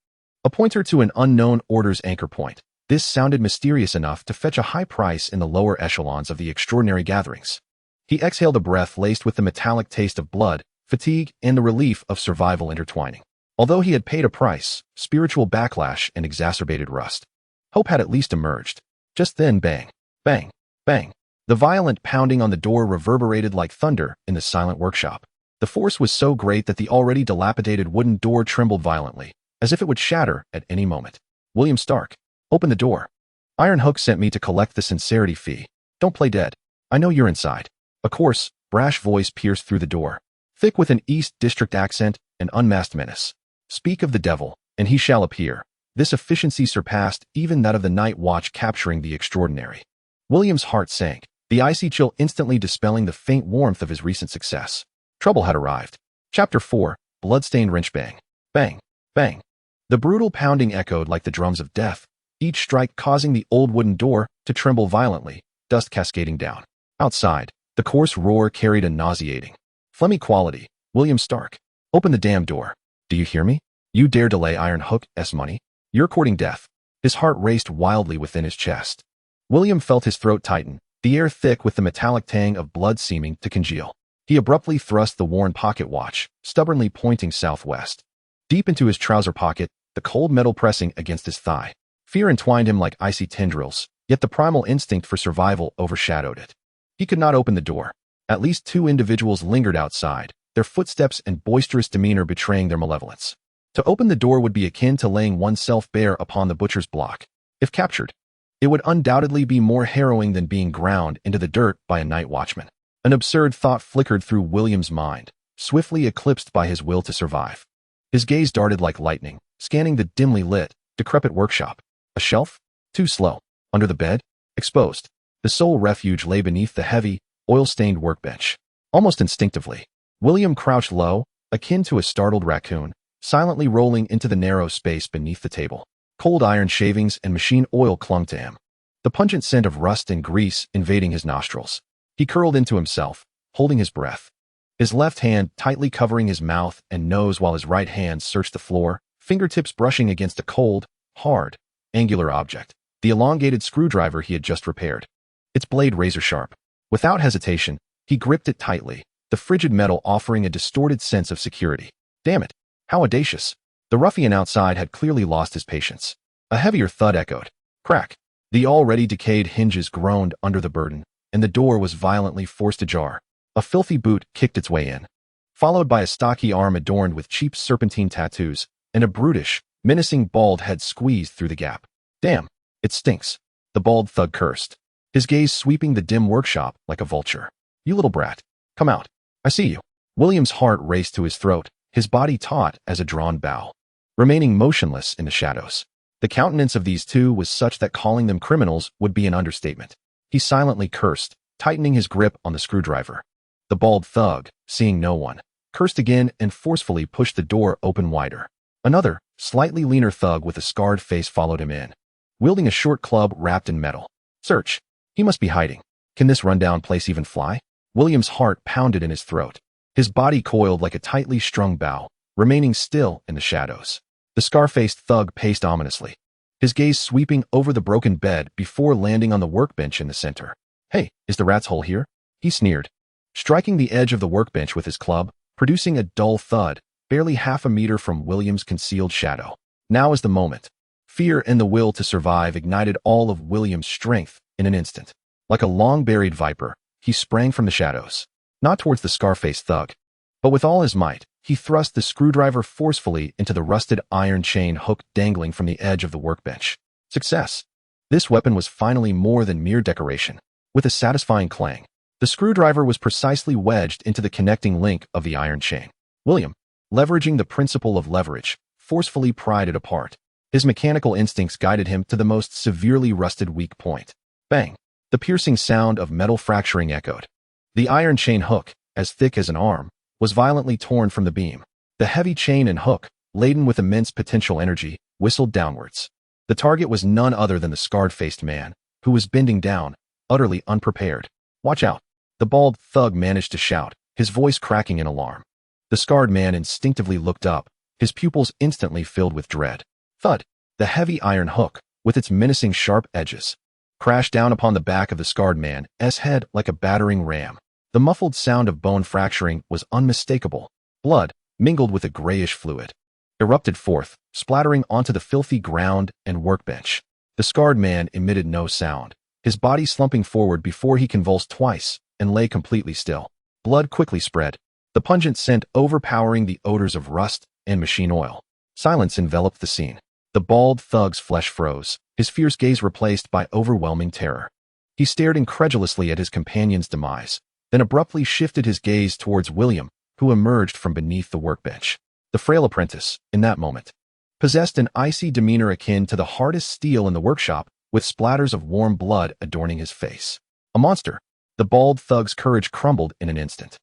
A pointer to an unknown order's anchor point. This sounded mysterious enough to fetch a high price in the lower echelons of the extraordinary gatherings. He exhaled a breath laced with the metallic taste of blood, fatigue, and the relief of survival intertwining. Although he had paid a price, spiritual backlash and exacerbated rust, hope had at least emerged. Just then, bang, bang, bang. The violent pounding on the door reverberated like thunder in the silent workshop. The force was so great that the already dilapidated wooden door trembled violently, as if it would shatter at any moment. William Stark. Open the door. Iron Hook sent me to collect the sincerity fee. Don't play dead. I know you're inside. A coarse, brash voice pierced through the door, thick with an East District accent and unmasked menace. Speak of the devil, and he shall appear. This efficiency surpassed even that of the night watch capturing the extraordinary. William's heart sank, the icy chill instantly dispelling the faint warmth of his recent success. Trouble had arrived. Chapter 4, Bloodstained Wrench. Bang, bang, bang. The brutal pounding echoed like the drums of death, each strike causing the old wooden door to tremble violently, dust cascading down. Outside, the coarse roar carried a nauseating, phlegmy quality. William Stark. Open the damn door. Do you hear me? You dare delay Iron Hook's money? You're courting death. His heart raced wildly within his chest. William felt his throat tighten, the air thick with the metallic tang of blood seeming to congeal. He abruptly thrust the worn pocket watch, stubbornly pointing southwest, deep into his trouser pocket, the cold metal pressing against his thigh. Fear entwined him like icy tendrils, yet the primal instinct for survival overshadowed it. He could not open the door. At least two individuals lingered outside, their footsteps and boisterous demeanor betraying their malevolence. To open the door would be akin to laying oneself bare upon the butcher's block. If captured, it would undoubtedly be more harrowing than being ground into the dirt by a night watchman. An absurd thought flickered through William's mind, swiftly eclipsed by his will to survive. His gaze darted like lightning, scanning the dimly lit, decrepit workshop. A shelf? Too slow. Under the bed? Exposed. The sole refuge lay beneath the heavy, oil-stained workbench. Almost instinctively, William crouched low, akin to a startled raccoon, silently rolling into the narrow space beneath the table. Cold iron shavings and machine oil clung to him, the pungent scent of rust and grease invading his nostrils. He curled into himself, holding his breath, his left hand tightly covering his mouth and nose while his right hand searched the floor, fingertips brushing against a cold, hard, angular object, the elongated screwdriver he had just repaired. Its blade razor-sharp. Without hesitation, he gripped it tightly, the frigid metal offering a distorted sense of security. Damn it! How audacious! The ruffian outside had clearly lost his patience. A heavier thud echoed. Crack! The already decayed hinges groaned under the burden, and the door was violently forced ajar. A filthy boot kicked its way in, followed by a stocky arm adorned with cheap serpentine tattoos, and a brutish, menacing bald head squeezed through the gap. Damn! It stinks! The bald thug cursed, his gaze sweeping the dim workshop like a vulture. You little brat! Come out! I see you! William's heart raced to his throat, his body taut as a drawn bow, remaining motionless in the shadows. The countenance of these two was such that calling them criminals would be an understatement. He silently cursed, tightening his grip on the screwdriver. The bald thug, seeing no one, cursed again and forcefully pushed the door open wider. Another, slightly leaner thug with a scarred face followed him in, wielding a short club wrapped in metal. Search. He must be hiding. Can this rundown place even fly? William's heart pounded in his throat. His body coiled like a tightly strung bow, remaining still in the shadows. The scar-faced thug paced ominously, his gaze sweeping over the broken bed before landing on the workbench in the center. Hey, is the rat's hole here? He sneered, striking the edge of the workbench with his club, producing a dull thud, barely half a meter from William's concealed shadow. Now is the moment. Fear and the will to survive ignited all of William's strength in an instant. Like a long-buried viper, he sprang from the shadows, not towards the scar-faced thug, but with all his might, he thrust the screwdriver forcefully into the rusted iron chain hook dangling from the edge of the workbench. Success! This weapon was finally more than mere decoration. With a satisfying clang, the screwdriver was precisely wedged into the connecting link of the iron chain. William, leveraging the principle of leverage, forcefully pried it apart. His mechanical instincts guided him to the most severely rusted weak point. Bang! The piercing sound of metal fracturing echoed. The iron chain hook, as thick as an arm, was violently torn from the beam. The heavy chain and hook, laden with immense potential energy, whistled downwards. The target was none other than the scarred-faced man, who was bending down, utterly unprepared. Watch out! The bald thug managed to shout, his voice cracking in alarm. The scarred man instinctively looked up, his pupils instantly filled with dread. Thud! The heavy iron hook, with its menacing sharp edges, crashed down upon the back of the scarred man's head like a battering ram. The muffled sound of bone fracturing was unmistakable. Blood, mingled with a grayish fluid, erupted forth, splattering onto the filthy ground and workbench. The scarred man emitted no sound, his body slumping forward before he convulsed twice and lay completely still. Blood quickly spread, the pungent scent overpowering the odors of rust and machine oil. Silence enveloped the scene. The bald thug's flesh froze, his fierce gaze replaced by overwhelming terror. He stared incredulously at his companion's demise, then abruptly shifted his gaze towards William, who emerged from beneath the workbench. The frail apprentice, in that moment, possessed an icy demeanor akin to the hardest steel in the workshop, with splatters of warm blood adorning his face. A monster. The bald thug's courage crumbled in an instant.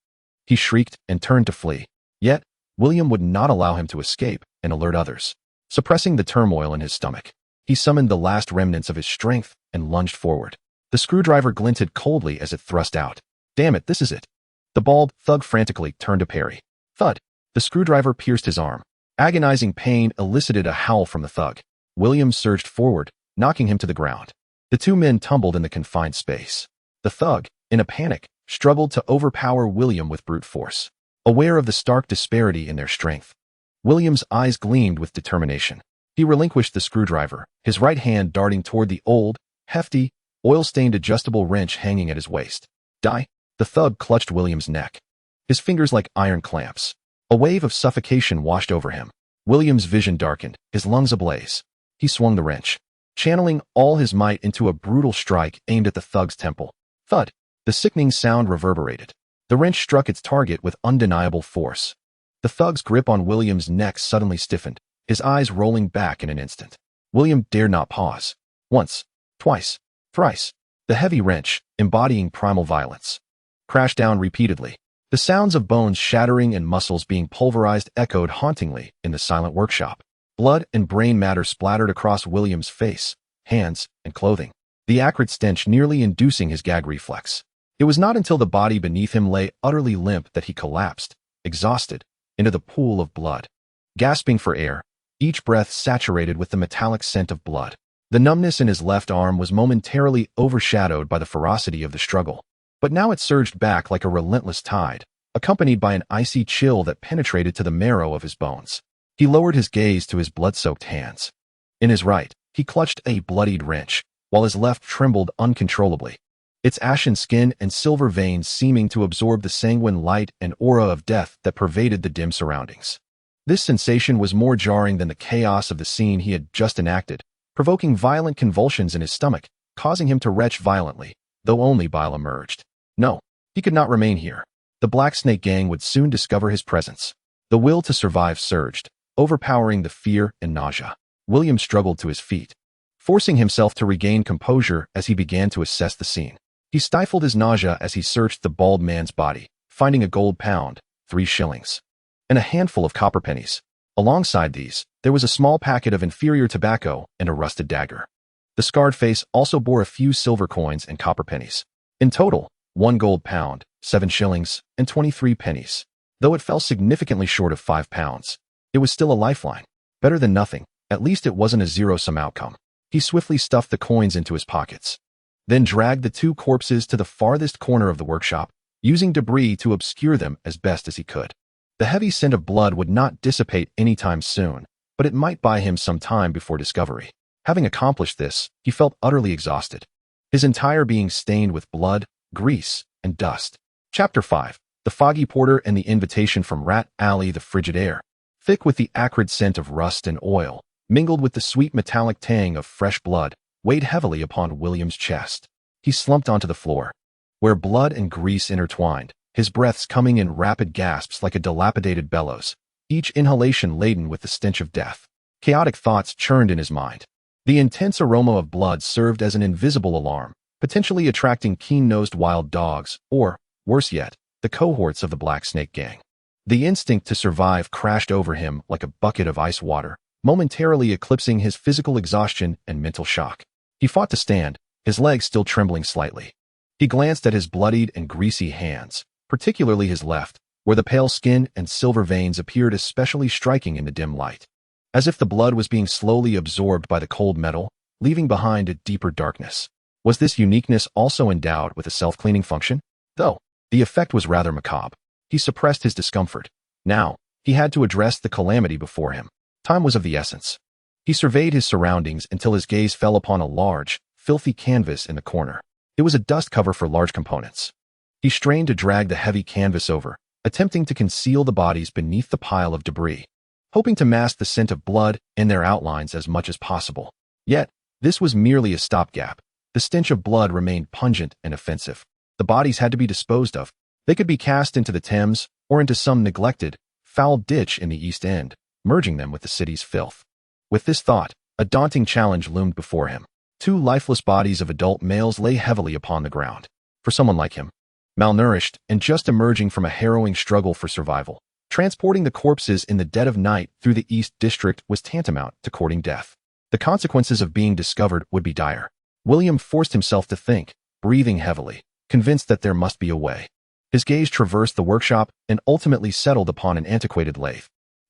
He shrieked and turned to flee. Yet, William would not allow him to escape and alert others. Suppressing the turmoil in his stomach, he summoned the last remnants of his strength and lunged forward. The screwdriver glinted coldly as it thrust out. Damn it, this is it. The bald thug frantically turned to parry. Thud! The screwdriver pierced his arm. Agonizing pain elicited a howl from the thug. William surged forward, knocking him to the ground. The two men tumbled in the confined space. The thug, in a panic, struggled to overpower William with brute force. Aware of the stark disparity in their strength, William's eyes gleamed with determination. He relinquished the screwdriver, his right hand darting toward the old, hefty, oil-stained adjustable wrench hanging at his waist. Die! The thug clutched William's neck, his fingers like iron clamps. A wave of suffocation washed over him. William's vision darkened, his lungs ablaze. He swung the wrench, channeling all his might into a brutal strike aimed at the thug's temple. Thud! The sickening sound reverberated. The wrench struck its target with undeniable force. The thug's grip on William's neck suddenly stiffened, his eyes rolling back in an instant. William dared not pause. Once, twice, thrice. The heavy wrench, embodying primal violence, crashed down repeatedly. The sounds of bones shattering and muscles being pulverized echoed hauntingly in the silent workshop. Blood and brain matter splattered across William's face, hands, and clothing, the acrid stench nearly inducing his gag reflex. It was not until the body beneath him lay utterly limp that he collapsed, exhausted, into the pool of blood. Gasping for air, each breath saturated with the metallic scent of blood. The numbness in his left arm was momentarily overshadowed by the ferocity of the struggle, but now it surged back like a relentless tide, accompanied by an icy chill that penetrated to the marrow of his bones. He lowered his gaze to his blood-soaked hands. In his right, he clutched a bloodied wrench, while his left trembled uncontrollably, its ashen skin and silver veins seeming to absorb the sanguine light and aura of death that pervaded the dim surroundings. This sensation was more jarring than the chaos of the scene he had just enacted, provoking violent convulsions in his stomach, causing him to retch violently, though only bile emerged. No, he could not remain here. The Black Snake Gang would soon discover his presence. The will to survive surged, overpowering the fear and nausea. William struggled to his feet, forcing himself to regain composure as he began to assess the scene. He stifled his nausea as he searched the bald man's body, finding a gold pound, 3 shillings, and a handful of copper pennies. Alongside these, there was a small packet of inferior tobacco and a rusted dagger. The scarred face also bore a few silver coins and copper pennies. In total, 1 gold pound, 7 shillings, and 23 pennies. Though it fell significantly short of 5 pounds, it was still a lifeline. Better than nothing. At least it wasn't a zero-sum outcome. He swiftly stuffed the coins into his pockets, then dragged the 2 corpses to the farthest corner of the workshop, using debris to obscure them as best as he could. The heavy scent of blood would not dissipate anytime soon, but it might buy him some time before discovery. Having accomplished this, he felt utterly exhausted, his entire being stained with blood, grease, and dust. Chapter 5. The Foggy Porter and the Invitation from Rat Alley. The frigid air, thick with the acrid scent of rust and oil, mingled with the sweet metallic tang of fresh blood, weighed heavily upon William's chest. He slumped onto the floor, where blood and grease intertwined, his breaths coming in rapid gasps like a dilapidated bellows, each inhalation laden with the stench of death. Chaotic thoughts churned in his mind. The intense aroma of blood served as an invisible alarm, potentially attracting keen-nosed wild dogs, or, worse yet, the cohorts of the Black Snake Gang. The instinct to survive crashed over him like a bucket of ice water, momentarily eclipsing his physical exhaustion and mental shock. He fought to stand, his legs still trembling slightly. He glanced at his bloodied and greasy hands, particularly his left, where the pale skin and silver veins appeared especially striking in the dim light, as if the blood was being slowly absorbed by the cold metal, leaving behind a deeper darkness. Was this uniqueness also endowed with a self-cleaning function? Though, the effect was rather macabre. He suppressed his discomfort. Now, he had to address the calamity before him. Time was of the essence. He surveyed his surroundings until his gaze fell upon a large, filthy canvas in the corner. It was a dust cover for large components. He strained to drag the heavy canvas over, attempting to conceal the bodies beneath the pile of debris, hoping to mask the scent of blood and their outlines as much as possible. Yet, this was merely a stopgap. The stench of blood remained pungent and offensive. The bodies had to be disposed of. They could be cast into the Thames or into some neglected, foul ditch in the East End, merging them with the city's filth. With this thought, a daunting challenge loomed before him. 2 lifeless bodies of adult males lay heavily upon the ground. For someone like him, malnourished and just emerging from a harrowing struggle for survival, transporting the corpses in the dead of night through the East District was tantamount to courting death. The consequences of being discovered would be dire. William forced himself to think, breathing heavily, convinced that there must be a way. His gaze traversed the workshop and ultimately settled upon an antiquated lathe.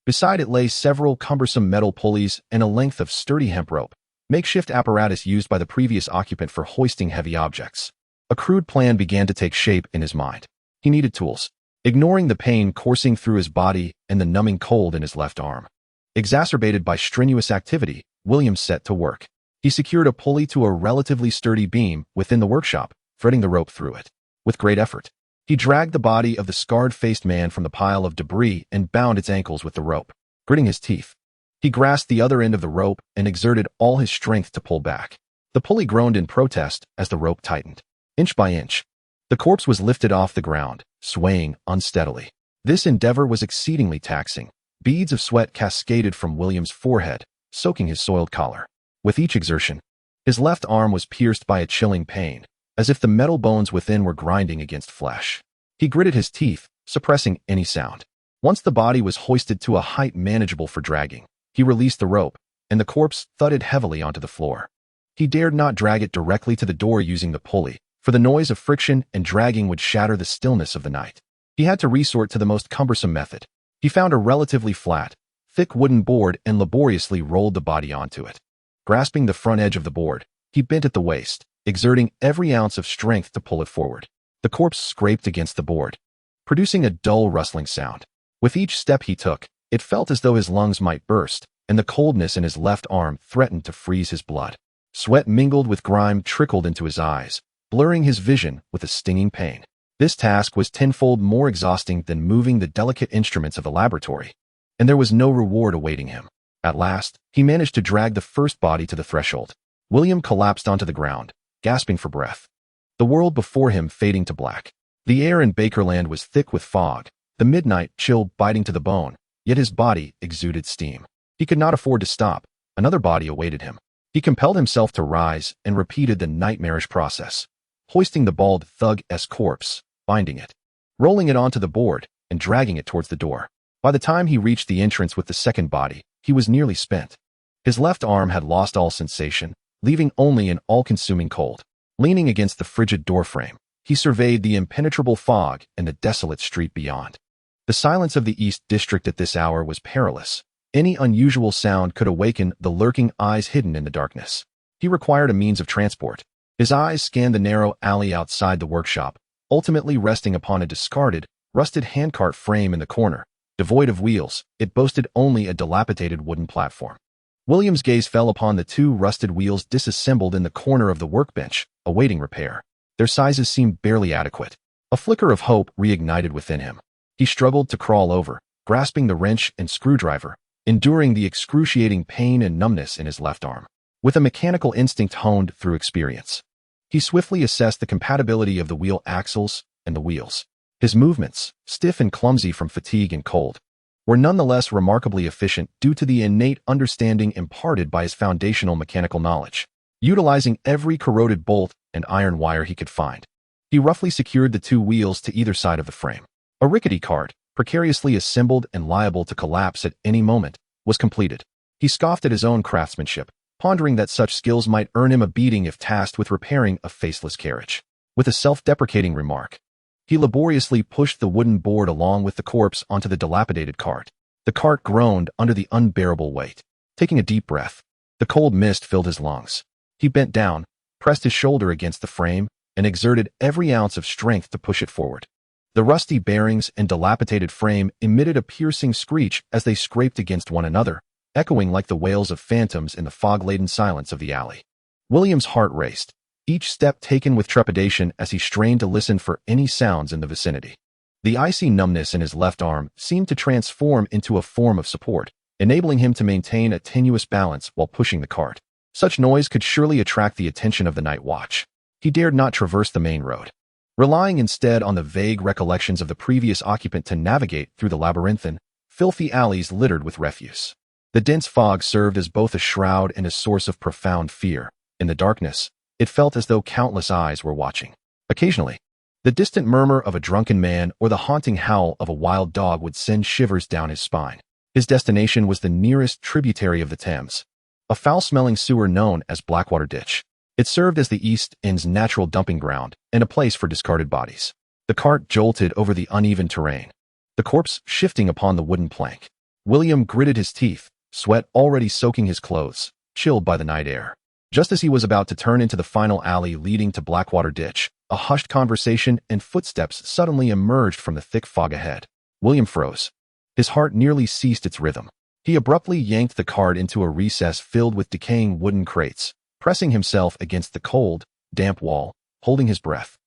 Beside it lay several cumbersome metal pulleys and a length of sturdy hemp rope, makeshift apparatus used by the previous occupant for hoisting heavy objects. A crude plan began to take shape in his mind. He needed tools. Ignoring the pain coursing through his body and the numbing cold in his left arm, exacerbated by strenuous activity, William set to work. He secured a pulley to a relatively sturdy beam within the workshop, threading the rope through it. With great effort, he dragged the body of the scarred-faced man from the pile of debris and bound its ankles with the rope. Gritting his teeth, he grasped the other end of the rope and exerted all his strength to pull back. The pulley groaned in protest as the rope tightened. Inch by inch, the corpse was lifted off the ground, swaying unsteadily. This endeavor was exceedingly taxing. Beads of sweat cascaded from William's forehead, soaking his soiled collar. With each exertion, his left arm was pierced by a chilling pain, as if the metal bones within were grinding against flesh. He gritted his teeth, suppressing any sound. Once the body was hoisted to a height manageable for dragging, he released the rope, and the corpse thudded heavily onto the floor. He dared not drag it directly to the door using the pulley, for the noise of friction and dragging would shatter the stillness of the night. He had to resort to the most cumbersome method. He found a relatively flat, thick wooden board and laboriously rolled the body onto it. Grasping the front edge of the board, he bent at the waist, exerting every ounce of strength to pull it forward. The corpse scraped against the board, producing a dull rustling sound. With each step he took, it felt as though his lungs might burst, and the coldness in his left arm threatened to freeze his blood. Sweat mingled with grime trickled into his eyes, blurring his vision with a stinging pain. This task was tenfold more exhausting than moving the delicate instruments of the laboratory, and there was no reward awaiting him. At last, he managed to drag the first body to the threshold. William collapsed onto the ground, gasping for breath, the world before him fading to black. The air in Bakerland was thick with fog, the midnight chill biting to the bone, yet his body exuded steam. He could not afford to stop. Another body awaited him. He compelled himself to rise and repeated the nightmarish process, hoisting the bald thug's corpse, binding it, rolling it onto the board and dragging it towards the door. By the time he reached the entrance with the second body, he was nearly spent. His left arm had lost all sensation, leaving only an all-consuming cold. Leaning against the frigid doorframe, he surveyed the impenetrable fog and the desolate street beyond. The silence of the East District at this hour was perilous. Any unusual sound could awaken the lurking eyes hidden in the darkness. He required a means of transport. His eyes scanned the narrow alley outside the workshop, ultimately resting upon a discarded, rusted handcart frame in the corner. Devoid of wheels, it boasted only a dilapidated wooden platform. William's gaze fell upon the two rusted wheels disassembled in the corner of the workbench, awaiting repair. Their sizes seemed barely adequate. A flicker of hope reignited within him. He struggled to crawl over, grasping the wrench and screwdriver, enduring the excruciating pain and numbness in his left arm. With a mechanical instinct honed through experience, he swiftly assessed the compatibility of the wheel axles and the wheels. His movements, stiff and clumsy from fatigue and cold, were nonetheless remarkably efficient due to the innate understanding imparted by his foundational mechanical knowledge. Utilizing every corroded bolt and iron wire he could find, he roughly secured the two wheels to either side of the frame. A rickety cart, precariously assembled and liable to collapse at any moment, was completed. He scoffed at his own craftsmanship, pondering that such skills might earn him a beating if tasked with repairing a faceless carriage. With a self-deprecating remark, he laboriously pushed the wooden board along with the corpse onto the dilapidated cart. The cart groaned under the unbearable weight. Taking a deep breath, the cold mist filled his lungs. He bent down, pressed his shoulder against the frame, and exerted every ounce of strength to push it forward. The rusty bearings and dilapidated frame emitted a piercing screech as they scraped against one another, echoing like the wails of phantoms in the fog-laden silence of the alley. William's heart raced, each step taken with trepidation as he strained to listen for any sounds in the vicinity. The icy numbness in his left arm seemed to transform into a form of support, enabling him to maintain a tenuous balance while pushing the cart. Such noise could surely attract the attention of the night watch. He dared not traverse the main road, relying instead on the vague recollections of the previous occupant to navigate through the labyrinthine, filthy alleys littered with refuse. The dense fog served as both a shroud and a source of profound fear. In the darkness, it felt as though countless eyes were watching. Occasionally, the distant murmur of a drunken man or the haunting howl of a wild dog would send shivers down his spine. His destination was the nearest tributary of the Thames, a foul-smelling sewer known as Blackwater Ditch. It served as the East End's natural dumping ground and a place for discarded bodies. The cart jolted over the uneven terrain, the corpse shifting upon the wooden plank. William gritted his teeth, sweat already soaking his clothes, chilled by the night air. Just as he was about to turn into the final alley leading to Blackwater Ditch, a hushed conversation and footsteps suddenly emerged from the thick fog ahead. William froze. His heart nearly ceased its rhythm. He abruptly yanked the cart into a recess filled with decaying wooden crates, pressing himself against the cold, damp wall, holding his breath,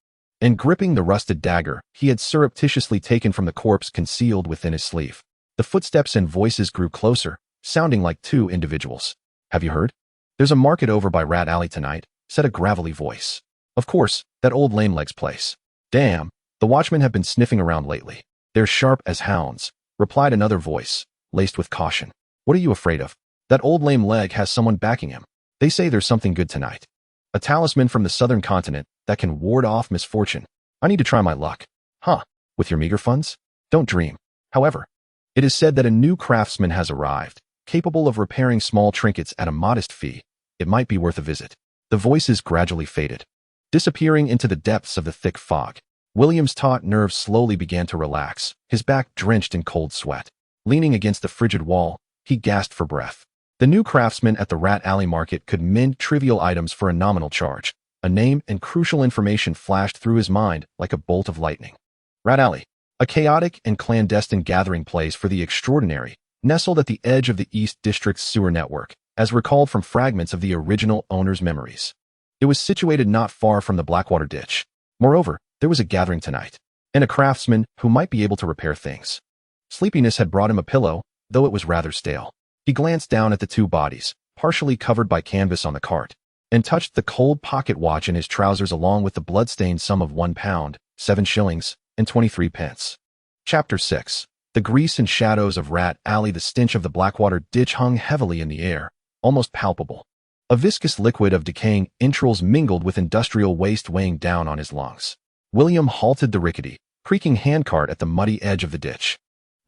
and gripping the rusted dagger he had surreptitiously taken from the corpse concealed within his sleeve. The footsteps and voices grew closer, sounding like two individuals. "Have you heard? There's a market over by Rat Alley tonight," said a gravelly voice. "Of course, that old lame-leg's place. Damn, the watchmen have been sniffing around lately. They're sharp as hounds," replied another voice, laced with caution. "What are you afraid of? That old lame leg has someone backing him. They say there's something good tonight. A talisman from the southern continent that can ward off misfortune. I need to try my luck." "Huh, with your meager funds? Don't dream. However, it is said that a new craftsman has arrived, capable of repairing small trinkets at a modest fee. It might be worth a visit." The voices gradually faded, disappearing into the depths of the thick fog. William's taut nerves slowly began to relax, his back drenched in cold sweat. Leaning against the frigid wall, he gasped for breath. The new craftsman at the Rat Alley market could mend trivial items for a nominal charge. A name and crucial information flashed through his mind like a bolt of lightning. Rat Alley, a chaotic and clandestine gathering place for the extraordinary, nestled at the edge of the East District's sewer network, as recalled from fragments of the original owner's memories. It was situated not far from the Blackwater Ditch. Moreover, there was a gathering tonight, and a craftsman who might be able to repair things. Sleepiness had brought him a pillow, though it was rather stale. He glanced down at the two bodies, partially covered by canvas on the cart, and touched the cold pocket watch in his trousers along with the blood-stained sum of £1, 7 shillings, and 23 pence. Chapter 6. The grease and shadows of Rat Alley. The stench of the Blackwater Ditch hung heavily in the air, almost palpable. A viscous liquid of decaying entrails mingled with industrial waste weighing down on his lungs. William halted the rickety, creaking handcart at the muddy edge of the ditch.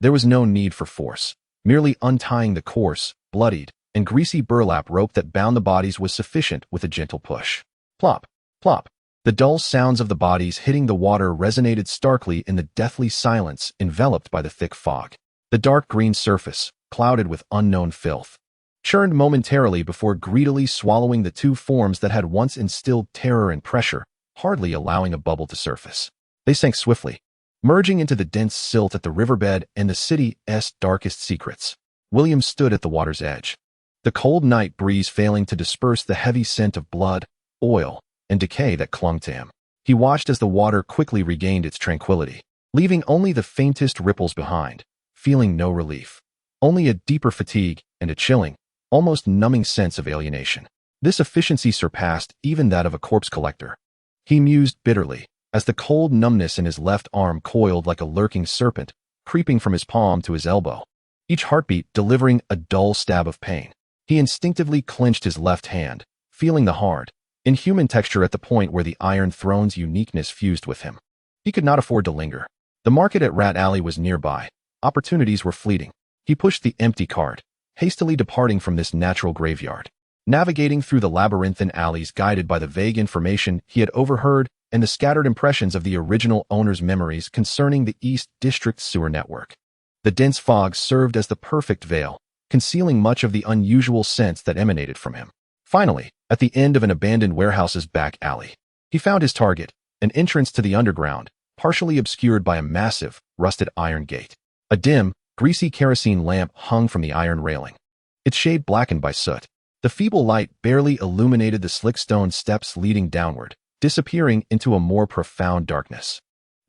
There was no need for force. Merely untying the coarse, bloodied, and greasy burlap rope that bound the bodies was sufficient with a gentle push. Plop, plop. The dull sounds of the bodies hitting the water resonated starkly in the deathly silence enveloped by the thick fog. The dark green surface, clouded with unknown filth, churned momentarily before greedily swallowing the two forms that had once instilled terror and pressure, hardly allowing a bubble to surface. They sank swiftly, merging into the dense silt at the riverbed and the city's darkest secrets. William stood at the water's edge, the cold night breeze failing to disperse the heavy scent of blood, oil, and decay that clung to him. He watched as the water quickly regained its tranquility, leaving only the faintest ripples behind, feeling no relief, only a deeper fatigue and a chilling, almost numbing sense of alienation. This efficiency surpassed even that of a corpse collector. He mused bitterly, as the cold numbness in his left arm coiled like a lurking serpent, creeping from his palm to his elbow, each heartbeat delivering a dull stab of pain. He instinctively clenched his left hand, feeling the hard, inhuman texture at the point where the Iron Throne's uniqueness fused with him. He could not afford to linger. The market at Rat Alley was nearby. Opportunities were fleeting. He pushed the empty cart, hastily departing from this natural graveyard, navigating through the labyrinthine alleys guided by the vague information he had overheard and the scattered impressions of the original owner's memories concerning the East District sewer network. The dense fog served as the perfect veil, concealing much of the unusual sense that emanated from him. Finally, at the end of an abandoned warehouse's back alley, he found his target, an entrance to the underground, partially obscured by a massive, rusted iron gate. A dim, greasy kerosene lamp hung from the iron railing, its shade blackened by soot. The feeble light barely illuminated the slick stone steps leading downward, disappearing into a more profound darkness.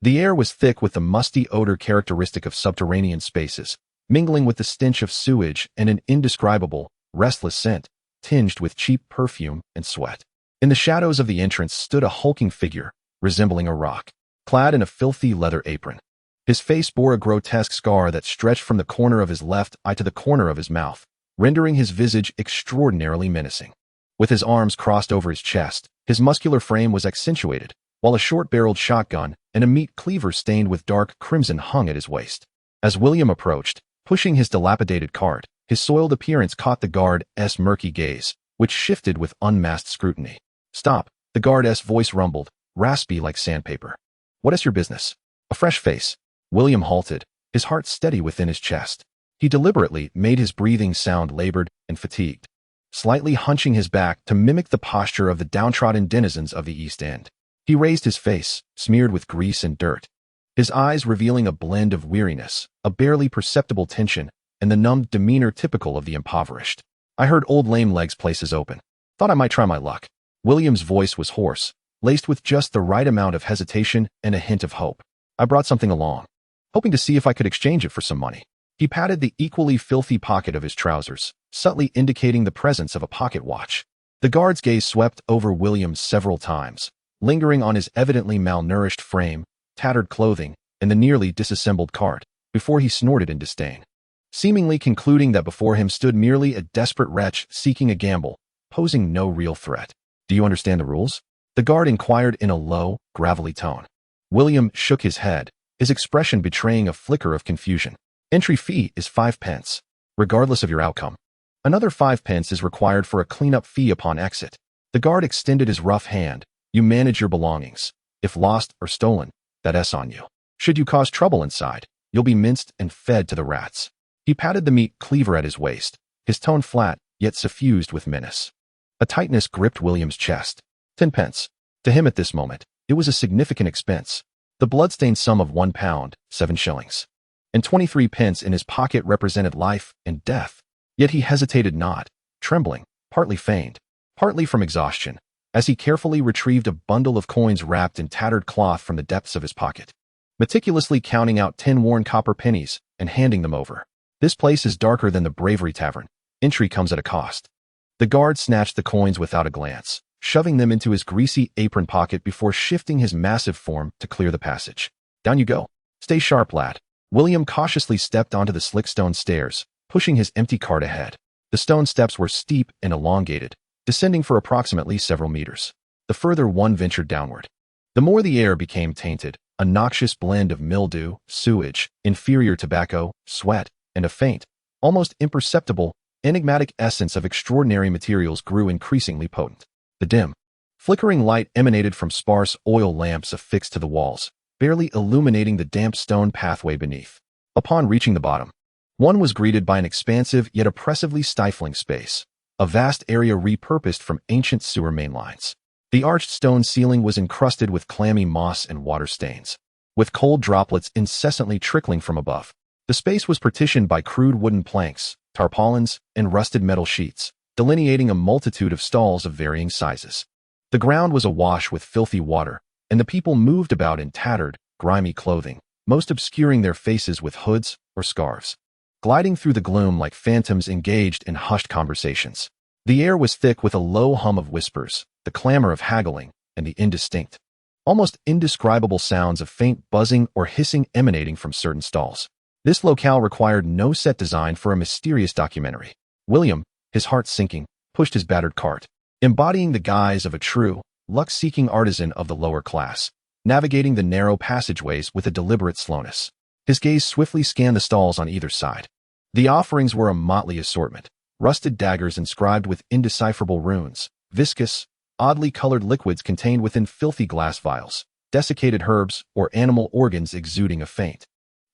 The air was thick with the musty odor characteristic of subterranean spaces, mingling with the stench of sewage and an indescribable, restless scent, tinged with cheap perfume and sweat. In the shadows of the entrance stood a hulking figure, resembling a rock, clad in a filthy leather apron. His face bore a grotesque scar that stretched from the corner of his left eye to the corner of his mouth, rendering his visage extraordinarily menacing. With his arms crossed over his chest, his muscular frame was accentuated, while a short-barreled shotgun and a meat cleaver stained with dark crimson hung at his waist. As William approached, pushing his dilapidated cart, his soiled appearance caught the guard's murky gaze, which shifted with unmasked scrutiny. "Stop," the guard's voice rumbled, raspy like sandpaper. "What is your business?" A fresh face. William halted, his heart steady within his chest. He deliberately made his breathing sound labored and fatigued, slightly hunching his back to mimic the posture of the downtrodden denizens of the East End. He raised his face, smeared with grease and dirt, his eyes revealing a blend of weariness, a barely perceptible tension, and the numbed demeanor typical of the impoverished. "I heard Old Lame Legs' place is open. Thought I might try my luck." William's voice was hoarse, laced with just the right amount of hesitation and a hint of hope. "I brought something along, hoping to see if I could exchange it for some money." He patted the equally filthy pocket of his trousers, subtly indicating the presence of a pocket watch. The guard's gaze swept over William several times, lingering on his evidently malnourished frame, tattered clothing, and the nearly disassembled cart, before he snorted in disdain, seemingly concluding that before him stood merely a desperate wretch seeking a gamble, posing no real threat. "Do you understand the rules?" the guard inquired in a low, gravelly tone. William shook his head, his expression betraying a flicker of confusion. "Entry fee is 5 pence, regardless of your outcome. Another 5 pence is required for a cleanup fee upon exit." The guard extended his rough hand. "You manage your belongings. If lost or stolen, that's on you. Should you cause trouble inside, you'll be minced and fed to the rats." He patted the meat cleaver at his waist, his tone flat, yet suffused with menace. A tightness gripped William's chest. 10 pence. To him at this moment, it was a significant expense. The blood-stained sum of £1, 7 shillings, and 23 pence in his pocket represented life and death. Yet he hesitated not, trembling, partly feigned, partly from exhaustion, as he carefully retrieved a bundle of coins wrapped in tattered cloth from the depths of his pocket, meticulously counting out 10 worn copper pennies and handing them over. "This place is darker than the Bravery Tavern. Entry comes at a cost." The guard snatched the coins without a glance, shoving them into his greasy apron pocket before shifting his massive form to clear the passage. "Down you go. Stay sharp, lad." William cautiously stepped onto the slick stone stairs, pushing his empty cart ahead. The stone steps were steep and elongated, descending for approximately several meters. The further one ventured downward, the more the air became tainted, a noxious blend of mildew, sewage, inferior tobacco, sweat, and a faint, almost imperceptible, enigmatic essence of extraordinary materials grew increasingly potent. The dim, flickering light emanated from sparse oil lamps affixed to the walls, barely illuminating the damp stone pathway beneath. Upon reaching the bottom, one was greeted by an expansive yet oppressively stifling space, a vast area repurposed from ancient sewer main lines. The arched stone ceiling was encrusted with clammy moss and water stains, with cold droplets incessantly trickling from above. The space was partitioned by crude wooden planks, tarpaulins, and rusted metal sheets, delineating a multitude of stalls of varying sizes. The ground was awash with filthy water, and the people moved about in tattered, grimy clothing, most obscuring their faces with hoods or scarves, gliding through the gloom like phantoms engaged in hushed conversations. The air was thick with a low hum of whispers, the clamor of haggling, and the indistinct, almost indescribable sounds of faint buzzing or hissing emanating from certain stalls. This locale required no set design for a mysterious documentary. William, his heart sinking, pushed his battered cart, embodying the guise of a true, luck-seeking artisan of the lower class, navigating the narrow passageways with a deliberate slowness. His gaze swiftly scanned the stalls on either side. The offerings were a motley assortment: rusted daggers inscribed with indecipherable runes, viscous, oddly colored liquids contained within filthy glass vials, desiccated herbs or animal organs exuding a faint,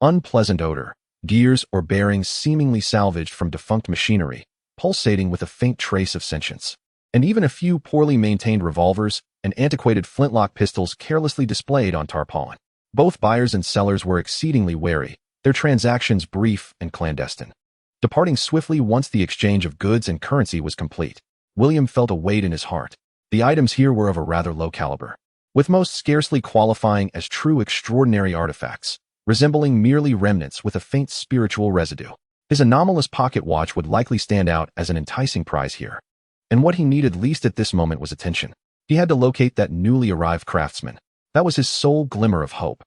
unpleasant odor, gears or bearings seemingly salvaged from defunct machinery, pulsating with a faint trace of sentience, and even a few poorly maintained revolvers and antiquated flintlock pistols carelessly displayed on tarpaulin. Both buyers and sellers were exceedingly wary, their transactions brief and clandestine, departing swiftly once the exchange of goods and currency was complete. William felt a weight in his heart. The items here were of a rather low caliber, with most scarcely qualifying as true extraordinary artifacts, resembling merely remnants with a faint spiritual residue. His anomalous pocket watch would likely stand out as an enticing prize here. And what he needed least at this moment was attention. He had to locate that newly arrived craftsman. That was his sole glimmer of hope.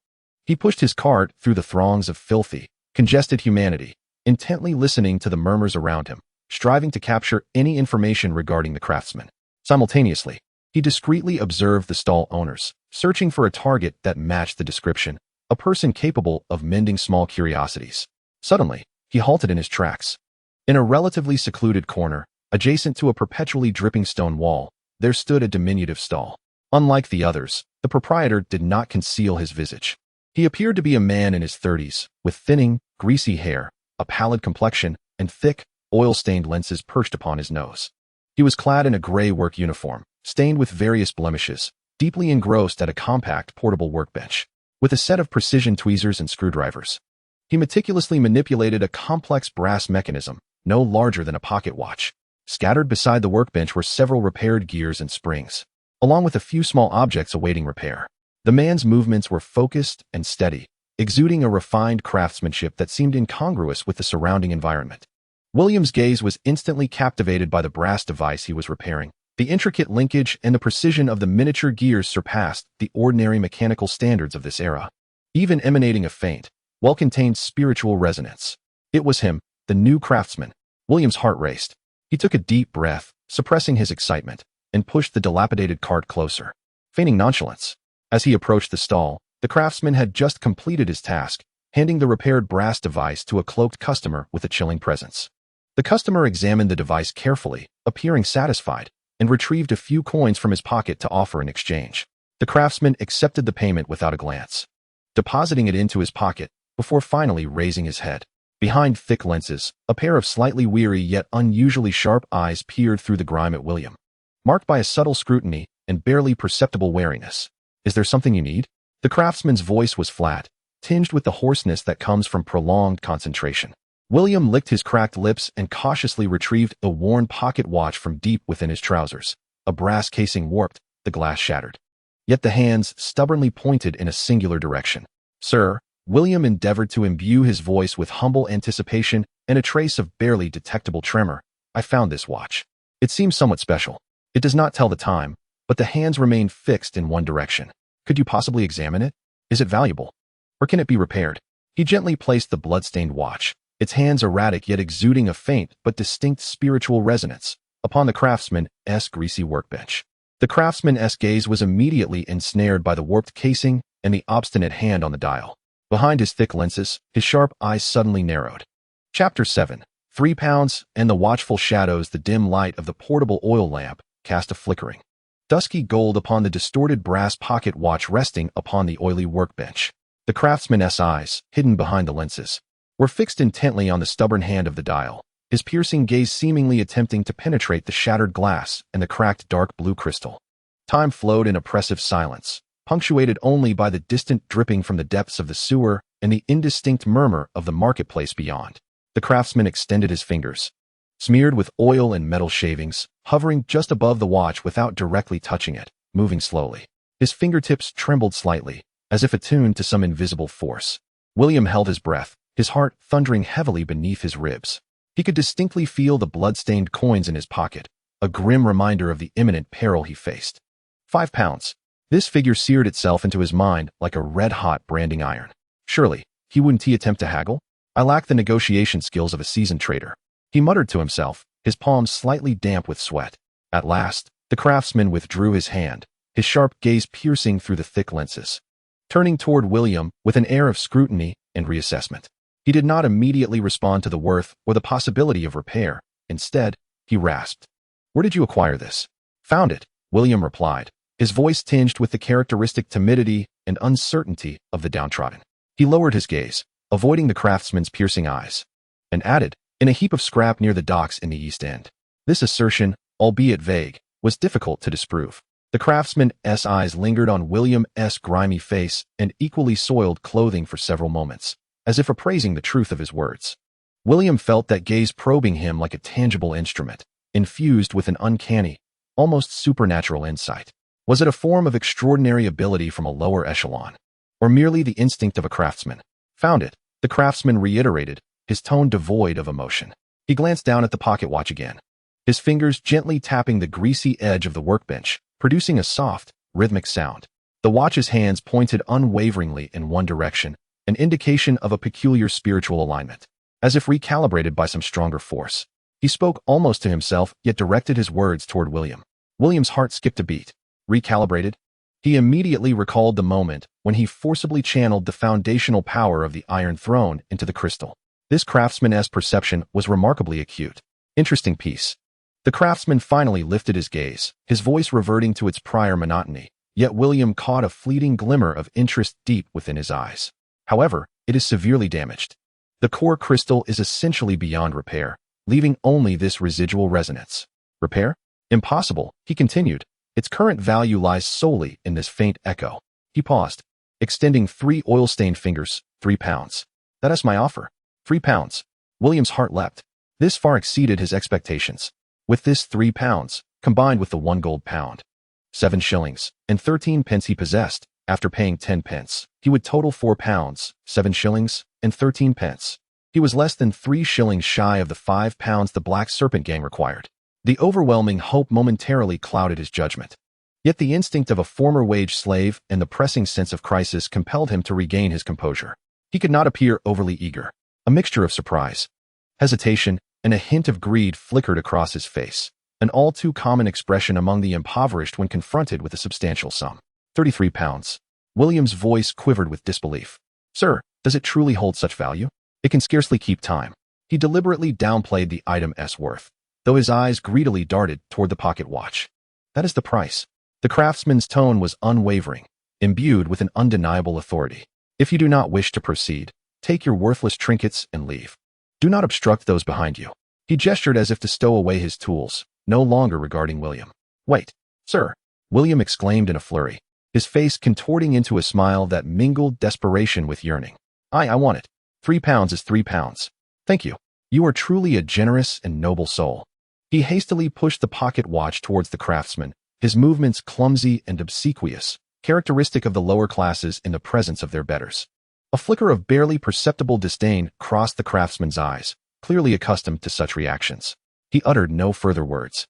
He pushed his cart through the throngs of filthy, congested humanity, intently listening to the murmurs around him, striving to capture any information regarding the craftsman. Simultaneously, he discreetly observed the stall owners, searching for a target that matched the description, a person capable of mending small curiosities. Suddenly, he halted in his tracks. In a relatively secluded corner, adjacent to a perpetually dripping stone wall, there stood a diminutive stall. Unlike the others, the proprietor did not conceal his visage. He appeared to be a man in his 30s, with thinning, greasy hair, a pallid complexion, and thick, oil-stained lenses perched upon his nose. He was clad in a gray work uniform, stained with various blemishes, deeply engrossed at a compact, portable workbench, with a set of precision tweezers and screwdrivers. He meticulously manipulated a complex brass mechanism, no larger than a pocket watch. Scattered beside the workbench were several repaired gears and springs, along with a few small objects awaiting repair. The man's movements were focused and steady, exuding a refined craftsmanship that seemed incongruous with the surrounding environment. William's gaze was instantly captivated by the brass device he was repairing. The intricate linkage and the precision of the miniature gears surpassed the ordinary mechanical standards of this era, even emanating a faint, well-contained spiritual resonance. It was him, the new craftsman. William's heart raced. He took a deep breath, suppressing his excitement, and pushed the dilapidated cart closer, feigning nonchalance. As he approached the stall, the craftsman had just completed his task, handing the repaired brass device to a cloaked customer with a chilling presence. The customer examined the device carefully, appearing satisfied, and retrieved a few coins from his pocket to offer in exchange. The craftsman accepted the payment without a glance, depositing it into his pocket before finally raising his head. Behind thick lenses, a pair of slightly weary yet unusually sharp eyes peered through the grime at William, marked by a subtle scrutiny and barely perceptible wariness. "Is there something you need?" The craftsman's voice was flat, tinged with the hoarseness that comes from prolonged concentration. William licked his cracked lips and cautiously retrieved a worn pocket watch from deep within his trousers. A brass casing warped, the glass shattered. Yet the hands stubbornly pointed in a singular direction. "Sir," William endeavored to imbue his voice with humble anticipation and a trace of barely detectable tremor, "I found this watch. It seems somewhat special. It does not tell the time, but the hands remain fixed in one direction. Could you possibly examine it? Is it valuable? Or can it be repaired?" He gently placed the blood-stained watch, its hands erratic yet exuding a faint but distinct spiritual resonance, upon the craftsman's greasy workbench. The craftsman's gaze was immediately ensnared by the warped casing and the obstinate hand on the dial. Behind his thick lenses, his sharp eyes suddenly narrowed. Chapter 7. 3 pounds, and the watchful shadows, the dim light of the portable oil lamp cast a flickering, dusky gold upon the distorted brass pocket watch resting upon the oily workbench. The craftsman's eyes, hidden behind the lenses, were fixed intently on the stubborn hand of the dial, his piercing gaze seemingly attempting to penetrate the shattered glass and the cracked dark blue crystal. Time flowed in oppressive silence, punctuated only by the distant dripping from the depths of the sewer and the indistinct murmur of the marketplace beyond. The craftsman extended his fingers, smeared with oil and metal shavings, hovering just above the watch without directly touching it, moving slowly. His fingertips trembled slightly, as if attuned to some invisible force. William held his breath, his heart thundering heavily beneath his ribs. He could distinctly feel the blood-stained coins in his pocket, a grim reminder of the imminent peril he faced. 5 pounds. This figure seared itself into his mind like a red-hot branding iron. Surely, wouldn't he attempt to haggle? I lack the negotiation skills of a seasoned trader, he muttered to himself, his palms slightly damp with sweat. At last, the craftsman withdrew his hand, his sharp gaze piercing through the thick lenses. Turning toward William with an air of scrutiny and reassessment. He did not immediately respond to the worth or the possibility of repair. Instead, he rasped, "Where did you acquire this?" "Found it," William replied, his voice tinged with the characteristic timidity and uncertainty of the downtrodden. He lowered his gaze, avoiding the craftsman's piercing eyes, and added, "In a heap of scrap near the docks in the East End." This assertion, albeit vague, was difficult to disprove. The craftsman's eyes lingered on William's grimy face and equally soiled clothing for several moments, as if appraising the truth of his words. William felt that gaze probing him like a tangible instrument, infused with an uncanny, almost supernatural insight. Was it a form of extraordinary ability from a lower echelon, or merely the instinct of a craftsman? "Found it," the craftsman reiterated, his tone devoid of emotion. He glanced down at the pocket watch again, his fingers gently tapping the greasy edge of the workbench, producing a soft, rhythmic sound. The watch's hands pointed unwaveringly in one direction, an indication of a peculiar spiritual alignment, as if recalibrated by some stronger force. He spoke almost to himself, yet directed his words toward William. William's heart skipped a beat. Recalibrated? He immediately recalled the moment when he forcibly channeled the foundational power of the Iron Throne into the crystal. This craftsman's perception was remarkably acute. Interesting piece. The craftsman finally lifted his gaze, his voice reverting to its prior monotony, yet William caught a fleeting glimmer of interest deep within his eyes. However, it is severely damaged. The core crystal is essentially beyond repair, leaving only this residual resonance. Repair? Impossible, he continued. Its current value lies solely in this faint echo. He paused, extending 3 oil-stained fingers. 3 pounds. That is my offer. 3 pounds. William's heart leapt. This far exceeded his expectations. With this 3 pounds, combined with the 1 gold pound, 7 shillings, and 13 pence he possessed, after paying 10 pence, he would total 4 pounds, 7 shillings, and 13 pence. He was less than 3 shillings shy of the 5 pounds the Black Serpent gang required. The overwhelming hope momentarily clouded his judgment. Yet the instinct of a former wage slave and the pressing sense of crisis compelled him to regain his composure. He could not appear overly eager. A mixture of surprise, hesitation, and a hint of greed flickered across his face, an all-too-common expression among the impoverished when confronted with a substantial sum. 33 pounds. William's voice quivered with disbelief. "Sir, does it truly hold such value? It can scarcely keep time." He deliberately downplayed the item's worth, though his eyes greedily darted toward the pocket watch. "That is the price." The craftsman's tone was unwavering, imbued with an undeniable authority. "If you do not wish to proceed, take your worthless trinkets and leave. Do not obstruct those behind you." He gestured as if to stow away his tools, no longer regarding William. "Wait, sir," William exclaimed in a flurry, his face contorting into a smile that mingled desperation with yearning. I want it. 3 pounds is 3 pounds. Thank you. You are truly a generous and noble soul." He hastily pushed the pocket watch towards the craftsman, his movements clumsy and obsequious, characteristic of the lower classes in the presence of their betters. A flicker of barely perceptible disdain crossed the craftsman's eyes, clearly accustomed to such reactions. He uttered no further words,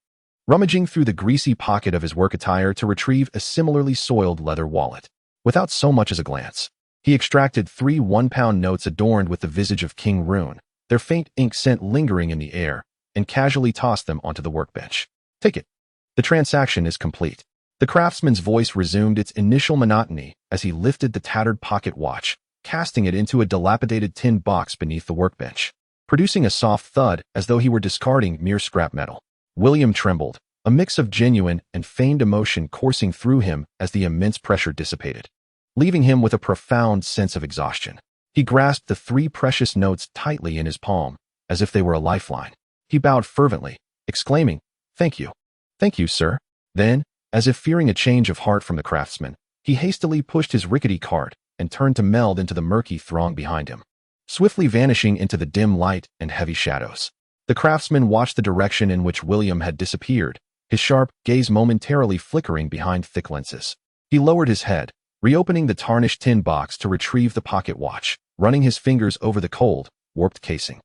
rummaging through the greasy pocket of his work attire to retrieve a similarly soiled leather wallet. Without so much as a glance, he extracted 3 one-pound notes adorned with the visage of King Rune, their faint ink scent lingering in the air, and casually tossed them onto the workbench. "Take it. The transaction is complete." The craftsman's voice resumed its initial monotony as he lifted the tattered pocket watch, casting it into a dilapidated tin box beneath the workbench, producing a soft thud as though he were discarding mere scrap metal. William trembled, a mix of genuine and feigned emotion coursing through him as the immense pressure dissipated, leaving him with a profound sense of exhaustion. He grasped the 3 precious notes tightly in his palm, as if they were a lifeline. He bowed fervently, exclaiming, "Thank you. Thank you, sir." Then, as if fearing a change of heart from the craftsman, he hastily pushed his rickety cart and turned to meld into the murky throng behind him, swiftly vanishing into the dim light and heavy shadows. The craftsman watched the direction in which William had disappeared, his sharp gaze momentarily flickering behind thick lenses. He lowered his head, reopening the tarnished tin box to retrieve the pocket watch, running his fingers over the cold, warped casing.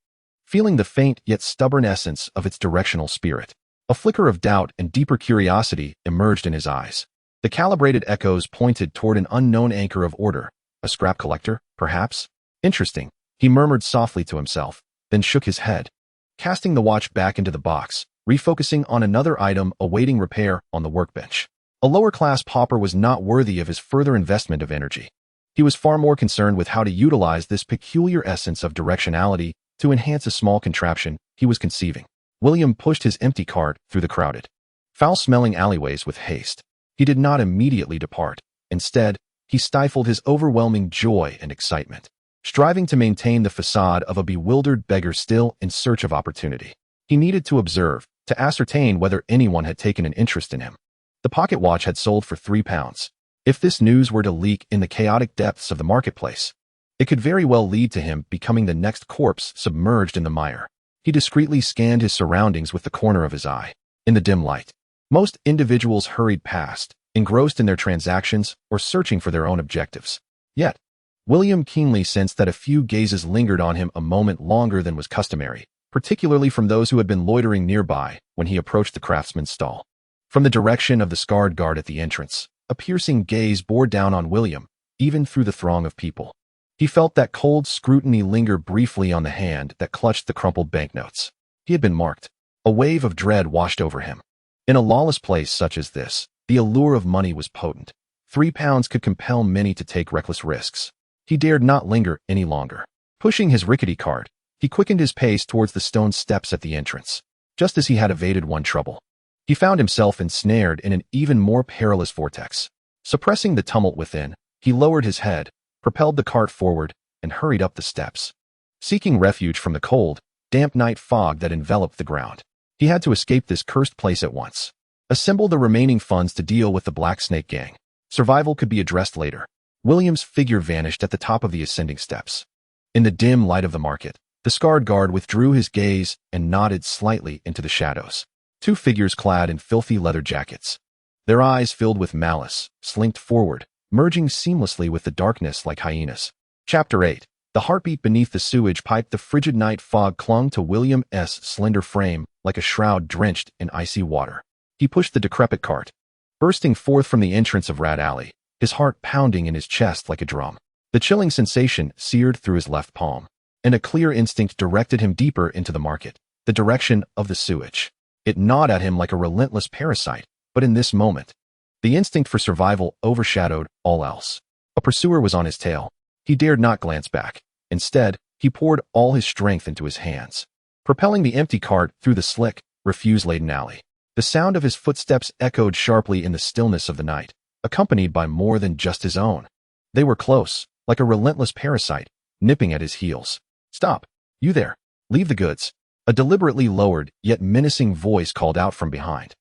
Feeling the faint yet stubborn essence of its directional spirit, a flicker of doubt and deeper curiosity emerged in his eyes. The calibrated echoes pointed toward an unknown anchor of order, a scrap collector, perhaps? Interesting, he murmured softly to himself, then shook his head, casting the watch back into the box, refocusing on another item awaiting repair on the workbench. A lower-class pauper was not worthy of his further investment of energy. He was far more concerned with how to utilize this peculiar essence of directionality to enhance a small contraption he was conceiving. William pushed his empty cart through the crowded, foul-smelling alleyways with haste. He did not immediately depart. Instead, he stifled his overwhelming joy and excitement, striving to maintain the facade of a bewildered beggar still in search of opportunity. He needed to observe, to ascertain whether anyone had taken an interest in him. The pocket watch had sold for £3. If this news were to leak in the chaotic depths of the marketplace, it could very well lead to him becoming the next corpse submerged in the mire. He discreetly scanned his surroundings with the corner of his eye. In the dim light, most individuals hurried past, engrossed in their transactions or searching for their own objectives. Yet, William keenly sensed that a few gazes lingered on him a moment longer than was customary, particularly from those who had been loitering nearby when he approached the craftsman's stall. From the direction of the scarred guard at the entrance, a piercing gaze bore down on William, even through the throng of people. He felt that cold scrutiny linger briefly on the hand that clutched the crumpled banknotes. He had been marked. A wave of dread washed over him. In a lawless place such as this, the allure of money was potent. £3 could compel many to take reckless risks. He dared not linger any longer. Pushing his rickety cart, he quickened his pace towards the stone steps at the entrance. Just as he had evaded one trouble, he found himself ensnared in an even more perilous vortex. Suppressing the tumult within, he lowered his head, propelled the cart forward, and hurried up the steps, seeking refuge from the cold, damp night fog that enveloped the ground. He had to escape this cursed place at once. Assemble the remaining funds to deal with the Black Snake gang. Survival could be addressed later. William's figure vanished at the top of the ascending steps. In the dim light of the market, the scarred guard withdrew his gaze and nodded slightly into the shadows. 2 figures clad in filthy leather jackets, their eyes filled with malice, slinked forward, merging seamlessly with the darkness like hyenas. Chapter 8. The heartbeat beneath the sewage pipe. The frigid night fog clung to William's slender frame like a shroud drenched in icy water. He pushed the decrepit cart, bursting forth from the entrance of Rat Alley, his heart pounding in his chest like a drum. The chilling sensation seared through his left palm, and a clear instinct directed him deeper into the market, the direction of the sewage. It gnawed at him like a relentless parasite, but in this moment, the instinct for survival overshadowed all else. A pursuer was on his tail. He dared not glance back. Instead, he poured all his strength into his hands, propelling the empty cart through the slick, refuse-laden alley. The sound of his footsteps echoed sharply in the stillness of the night, accompanied by more than just his own. They were close, like a relentless parasite, nipping at his heels. "Stop! You there! Leave the goods!" A deliberately lowered, yet menacing voice called out from behind,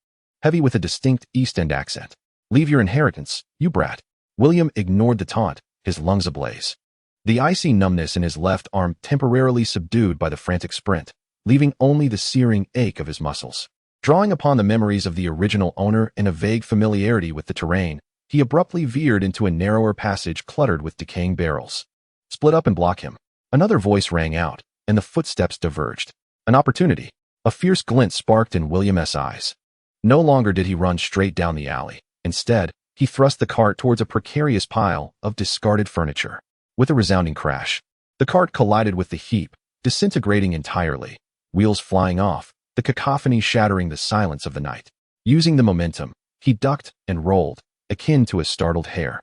heavy with a distinct East End accent. "Leave your inheritance, you brat." William ignored the taunt, his lungs ablaze. The icy numbness in his left arm temporarily subdued by the frantic sprint, leaving only the searing ache of his muscles. Drawing upon the memories of the original owner and a vague familiarity with the terrain, he abruptly veered into a narrower passage cluttered with decaying barrels. "Split up and block him." Another voice rang out, and the footsteps diverged. An opportunity. A fierce glint sparked in William's eyes. No longer did he run straight down the alley. Instead, he thrust the cart towards a precarious pile of discarded furniture. With a resounding crash, the cart collided with the heap, disintegrating entirely, wheels flying off, the cacophony shattering the silence of the night. Using the momentum, He ducked and rolled, akin to a startled hare,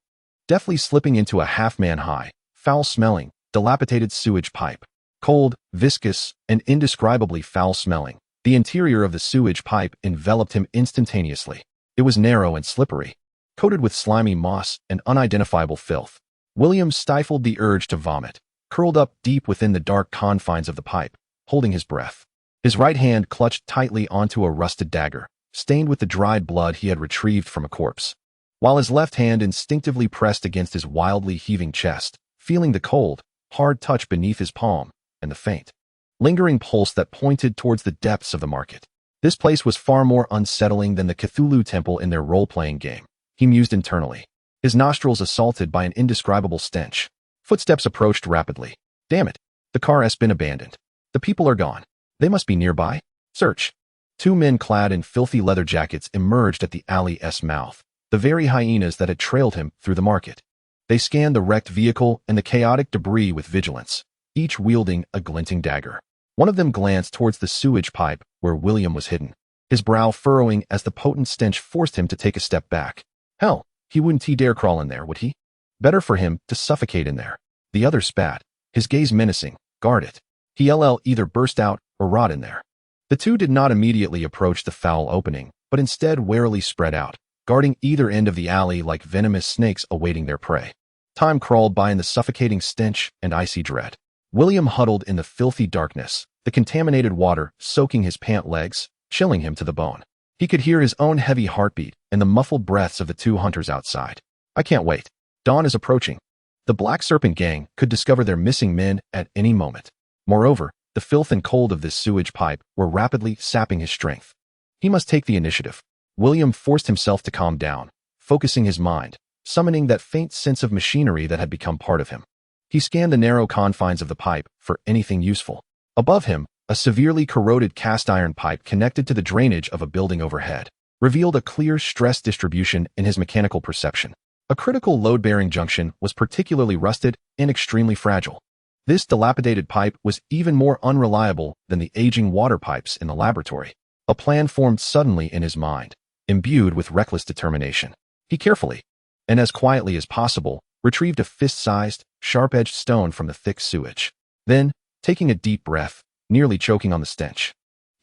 deftly slipping into a half-man-high, foul-smelling, dilapidated sewage pipe. Cold, viscous, and indescribably foul-smelling, the interior of the sewage pipe enveloped him instantaneously. It was narrow and slippery, coated with slimy moss and unidentifiable filth. William stifled the urge to vomit, curled up deep within the dark confines of the pipe, holding his breath. His right hand clutched tightly onto a rusted dagger, stained with the dried blood he had retrieved from a corpse, while his left hand instinctively pressed against his wildly heaving chest, feeling the cold, hard touch beneath his palm and the faint, lingering pulse that pointed towards the depths of the market. This place was far more unsettling than the Cthulhu temple in their role-playing game, he mused internally, his nostrils assaulted by an indescribable stench. Footsteps approached rapidly. Damn it, the car has been abandoned. The people are gone. They must be nearby. Search. Two men clad in filthy leather jackets emerged at the alley's mouth, the very hyenas that had trailed him through the market. They scanned the wrecked vehicle and the chaotic debris with vigilance, each wielding a glinting dagger. One of them glanced towards the sewage pipe where William was hidden, his brow furrowing as the potent stench forced him to take a step back. Hell, he wouldn't dare crawl in there, would he? Better for him to suffocate in there. The other spat, his gaze menacing. Guard it. He'll either burst out or rot in there. The two did not immediately approach the foul opening, but instead warily spread out, guarding either end of the alley like venomous snakes awaiting their prey. Time crawled by in the suffocating stench and icy dread. William huddled in the filthy darkness, the contaminated water soaking his pant legs, chilling him to the bone. He could hear his own heavy heartbeat and the muffled breaths of the two hunters outside. I can't wait. Dawn is approaching. The Black Serpent gang could discover their missing men at any moment. Moreover, the filth and cold of this sewage pipe were rapidly sapping his strength. He must take the initiative. William forced himself to calm down, focusing his mind, summoning that faint sense of machinery that had become part of him. He scanned the narrow confines of the pipe for anything useful. Above him, a severely corroded cast iron pipe connected to the drainage of a building overhead revealed a clear stress distribution in his mechanical perception. A critical load-bearing junction was particularly rusted and extremely fragile. This dilapidated pipe was even more unreliable than the aging water pipes in the laboratory. A plan formed suddenly in his mind, imbued with reckless determination. He carefully, and as quietly as possible, retrieved a fist-sized, sharp-edged stone from the thick sewage. Then, taking a deep breath, nearly choking on the stench,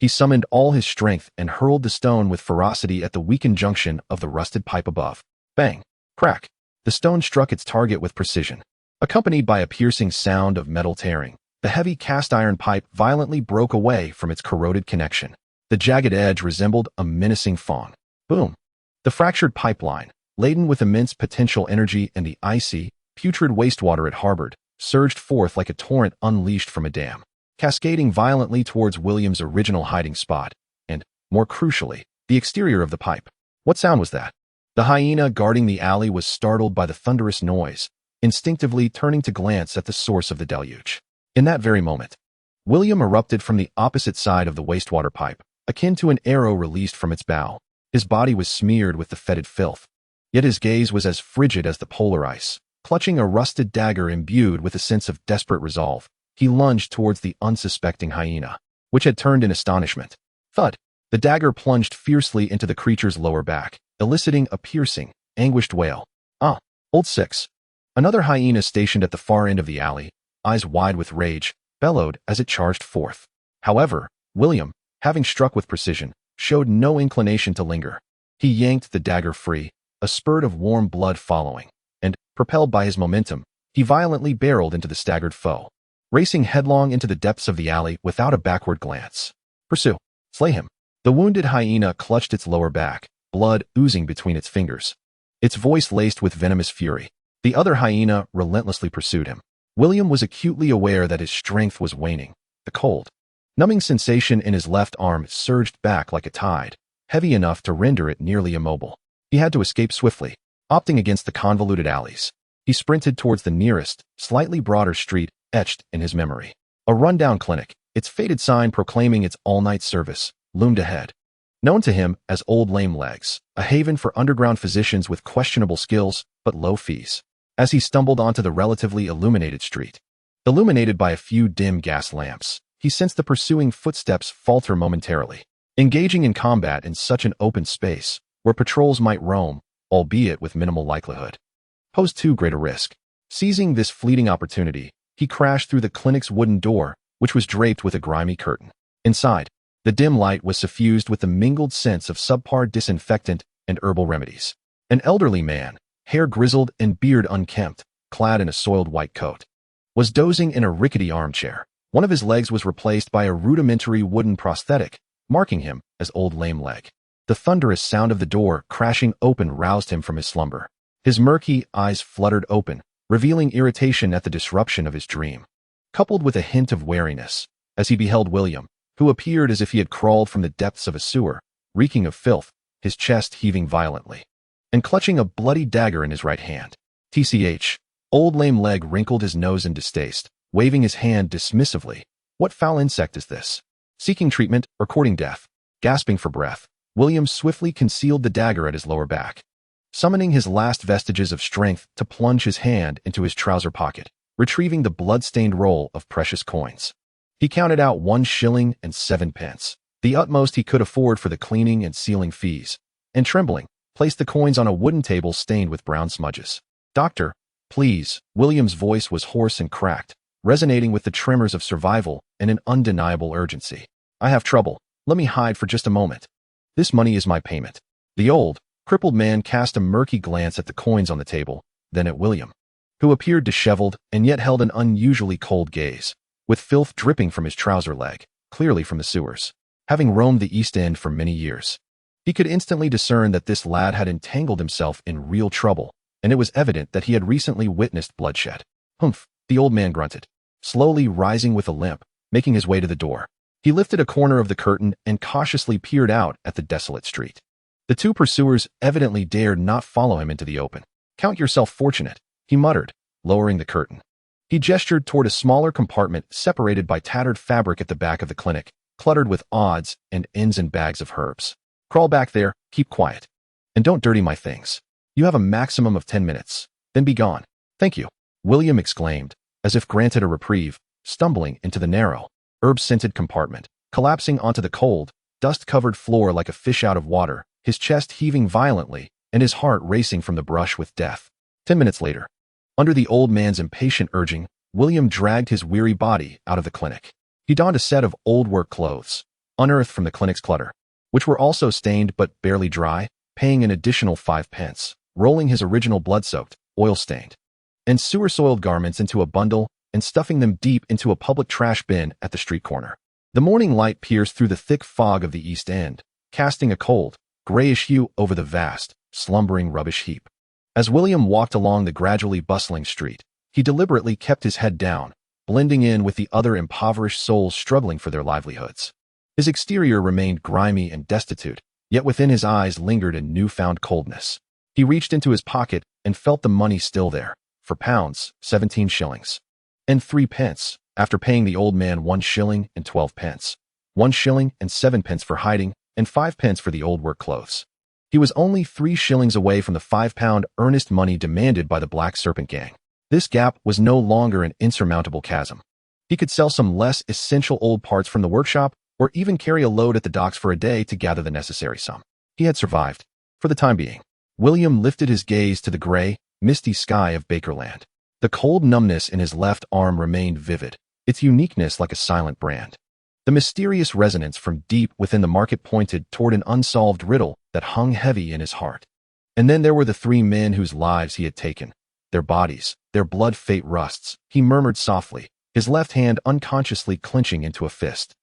he summoned all his strength and hurled the stone with ferocity at the weakened junction of the rusted pipe above. Bang! Crack! The stone struck its target with precision. Accompanied by a piercing sound of metal tearing, the heavy cast-iron pipe violently broke away from its corroded connection. The jagged edge resembled a menacing fawn. Boom! The fractured pipeline, laden with immense potential energy and the icy, putrid wastewater it harbored, surged forth like a torrent unleashed from a dam, cascading violently towards William's original hiding spot, and, more crucially, the exterior of the pipe. What sound was that? The hyena guarding the alley was startled by the thunderous noise, instinctively turning to glance at the source of the deluge. In that very moment, William erupted from the opposite side of the wastewater pipe, akin to an arrow released from its bow. His body was smeared with the fetid filth, yet his gaze was as frigid as the polar ice. Clutching a rusted dagger imbued with a sense of desperate resolve, he lunged towards the unsuspecting hyena, which had turned in astonishment. Thud! The dagger plunged fiercely into the creature's lower back, eliciting a piercing, anguished wail. Ah, old six. Another hyena stationed at the far end of the alley, eyes wide with rage, bellowed as it charged forth. However, William, having struck with precision, showed no inclination to linger. He yanked the dagger free, a spurt of warm blood following, and, propelled by his momentum, he violently barreled into the staggered foe, racing headlong into the depths of the alley without a backward glance. Pursue. Slay him. The wounded hyena clutched its lower back, blood oozing between its fingers, its voice laced with venomous fury. The other hyena relentlessly pursued him. William was acutely aware that his strength was waning. The cold, numbing sensation in his left arm surged back like a tide, heavy enough to render it nearly immobile. He had to escape swiftly, opting against the convoluted alleys. He sprinted towards the nearest, slightly broader street etched in his memory. A rundown clinic, its faded sign proclaiming its all-night service, loomed ahead. Known to him as Old Lame Legs, a haven for underground physicians with questionable skills but low fees. As he stumbled onto the relatively illuminated street, illuminated by a few dim gas lamps, he sensed the pursuing footsteps falter momentarily. Engaging in combat in such an open space where patrols might roam, albeit with minimal likelihood, posed too great a risk. Seizing this fleeting opportunity, he crashed through the clinic's wooden door, which was draped with a grimy curtain. Inside, the dim light was suffused with the mingled scents of subpar disinfectant and herbal remedies. An elderly man, hair grizzled and beard unkempt, clad in a soiled white coat, was dozing in a rickety armchair. One of his legs was replaced by a rudimentary wooden prosthetic, marking him as Old Lame Leg. The thunderous sound of the door crashing open roused him from his slumber. His murky eyes fluttered open, revealing irritation at the disruption of his dream, coupled with a hint of wariness, as he beheld William, who appeared as if he had crawled from the depths of a sewer, reeking of filth, his chest heaving violently, and clutching a bloody dagger in his right hand. TCH. Old Lame Leg wrinkled his nose in distaste, waving his hand dismissively. What foul insect is this? Seeking treatment or courting death? Gasping for breath, William swiftly concealed the dagger at his lower back, summoning his last vestiges of strength to plunge his hand into his trouser pocket, retrieving the blood-stained roll of precious coins. He counted out 1 shilling and 7 pence, the utmost he could afford for the cleaning and sealing fees, and trembling, placed the coins on a wooden table stained with brown smudges. "Doctor, please." William's voice was hoarse and cracked, resonating with the tremors of survival and an undeniable urgency. "I have trouble. Let me hide for just a moment. This money is my payment." The old, crippled man cast a murky glance at the coins on the table, then at William, who appeared disheveled and yet held an unusually cold gaze, with filth dripping from his trouser leg, clearly from the sewers. Having roamed the East End for many years, he could instantly discern that this lad had entangled himself in real trouble, and it was evident that he had recently witnessed bloodshed. "Humph," the old man grunted, slowly rising with a limp, making his way to the door. He lifted a corner of the curtain and cautiously peered out at the desolate street. The 2 pursuers evidently dared not follow him into the open. "Count yourself fortunate," he muttered, lowering the curtain. He gestured toward a smaller compartment separated by tattered fabric at the back of the clinic, cluttered with odds and ends and bags of herbs. "Crawl back there, keep quiet, and don't dirty my things. You have a maximum of 10 minutes, then be gone." "Thank you," William exclaimed, as if granted a reprieve, stumbling into the narrow, herb-scented compartment, collapsing onto the cold, dust-covered floor like a fish out of water, his chest heaving violently and his heart racing from the brush with death. 10 minutes later, under the old man's impatient urging, William dragged his weary body out of the clinic. He donned a set of old work clothes, unearthed from the clinic's clutter, which were also stained but barely dry, paying an additional 5 pence, rolling his original blood-soaked, oil-stained, and sewer-soiled garments into a bundle and stuffing them deep into a public trash bin at the street corner. The morning light pierced through the thick fog of the East End, casting a cold, grayish hue over the vast, slumbering rubbish heap. As William walked along the gradually bustling street, he deliberately kept his head down, blending in with the other impoverished souls struggling for their livelihoods. His exterior remained grimy and destitute, yet within his eyes lingered a newfound coldness. He reached into his pocket and felt the money still there, for pounds, 17 shillings. And 3 pence, after paying the old man 1 shilling and 12 pence, 1 shilling and 7 pence for hiding, and 5 pence for the old work clothes. He was only 3 shillings away from the £5 earnest money demanded by the Black Serpent gang. This gap was no longer an insurmountable chasm. He could sell some less essential old parts from the workshop, or even carry a load at the docks for a day to gather the necessary sum. He had survived, for the time being. William lifted his gaze to the gray, misty sky of Bakerland. The cold numbness in his left arm remained vivid, its uniqueness like a silent brand. The mysterious resonance from deep within the market pointed toward an unsolved riddle that hung heavy in his heart. And then there were the 3 men whose lives he had taken. Their bodies, their blood fate rusts, he murmured softly, his left hand unconsciously clenching into a fist.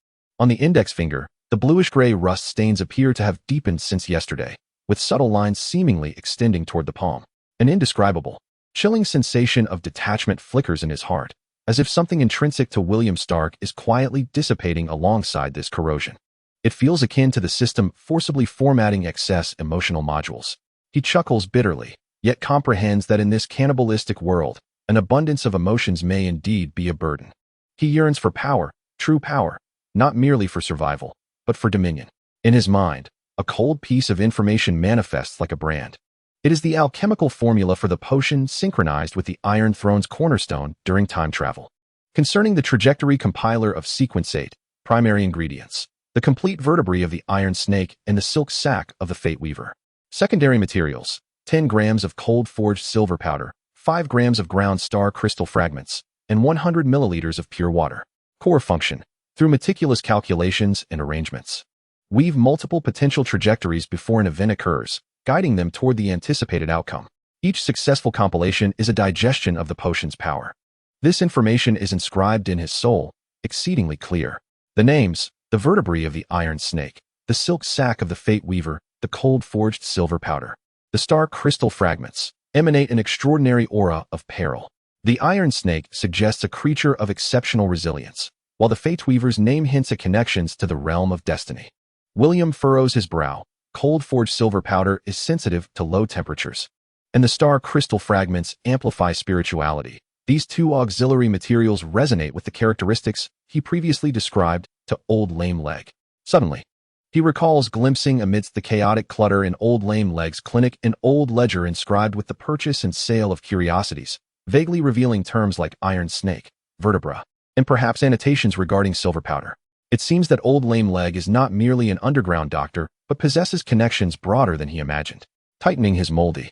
On the index finger, the bluish-gray rust stains appear to have deepened since yesterday, with subtle lines seemingly extending toward the palm. An indescribable, chilling sensation of detachment flickers in his heart, as if something intrinsic to William Stark is quietly dissipating alongside this corrosion. It feels akin to the system forcibly formatting excess emotional modules. He chuckles bitterly, yet comprehends that in this cannibalistic world, an abundance of emotions may indeed be a burden. He yearns for power, true power, not merely for survival, but for dominion. In his mind, a cold piece of information manifests like a brand. It is the alchemical formula for the potion synchronized with the Iron Throne's cornerstone during time travel. Concerning the trajectory compiler of sequenceate, primary ingredients, the complete vertebrae of the iron snake and the silk sac of the fate weaver. Secondary materials: 10 grams of cold forged silver powder, 5 grams of ground star crystal fragments, and 100 milliliters of pure water. Core function: through meticulous calculations and arrangements, weave multiple potential trajectories before an event occurs, guiding them toward the anticipated outcome. Each successful compilation is a digestion of the potion's power. This information is inscribed in his soul, exceedingly clear. The names: the vertebrae of the iron snake, the silk sac of the fate weaver, the cold forged silver powder, the star crystal fragments, emanate an extraordinary aura of peril. The iron snake suggests a creature of exceptional resilience, while the fate weaver's name hints at connections to the realm of destiny. William furrows his brow. Cold forged silver powder is sensitive to low temperatures, and the star crystal fragments amplify spirituality. These two auxiliary materials resonate with the characteristics he previously described to Old Lame Leg. Suddenly, he recalls glimpsing amidst the chaotic clutter in Old Lame Leg's clinic an old ledger inscribed with the purchase and sale of curiosities, vaguely revealing terms like iron snake, vertebra, and perhaps annotations regarding silver powder. It seems that Old Lame Leg is not merely an underground doctor, but possesses connections broader than he imagined. Tightening his moldy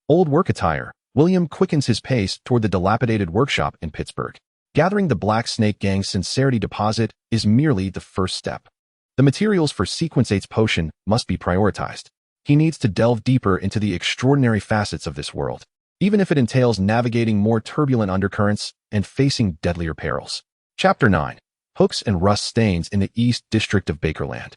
old work attire, William quickens his pace toward the dilapidated workshop in Pittsburgh. Gathering the Black Snake Gang's sincerity deposit is merely the first step. The materials for Sequence 8's potion must be prioritized. He needs to delve deeper into the extraordinary facets of this world, even if it entails navigating more turbulent undercurrents and facing deadlier perils. Chapter 9. Hooks and Rust Stains in the East District of Bakerland.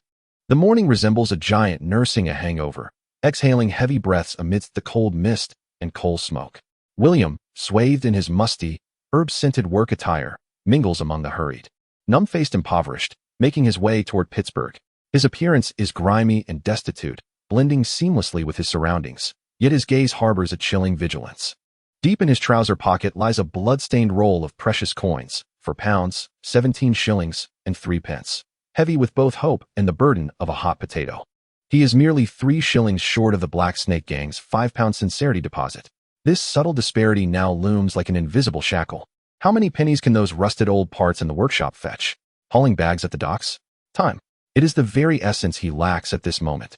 The morning resembles a giant nursing a hangover, exhaling heavy breaths amidst the cold mist and coal smoke. William, swathed in his musty, herb-scented work attire, mingles among the hurried, numb-faced impoverished, making his way toward Pittsburgh. His appearance is grimy and destitute, blending seamlessly with his surroundings, yet his gaze harbors a chilling vigilance. Deep in his trouser pocket lies a blood-stained roll of precious coins, £4, 17 shillings, and 3 pence, heavy with both hope and the burden of a hot potato. He is merely 3 shillings short of the Black Snake Gang's £5 sincerity deposit. This subtle disparity now looms like an invisible shackle. How many pennies can those rusted old parts in the workshop fetch? Hauling bags at the docks? Time. It is the very essence he lacks at this moment.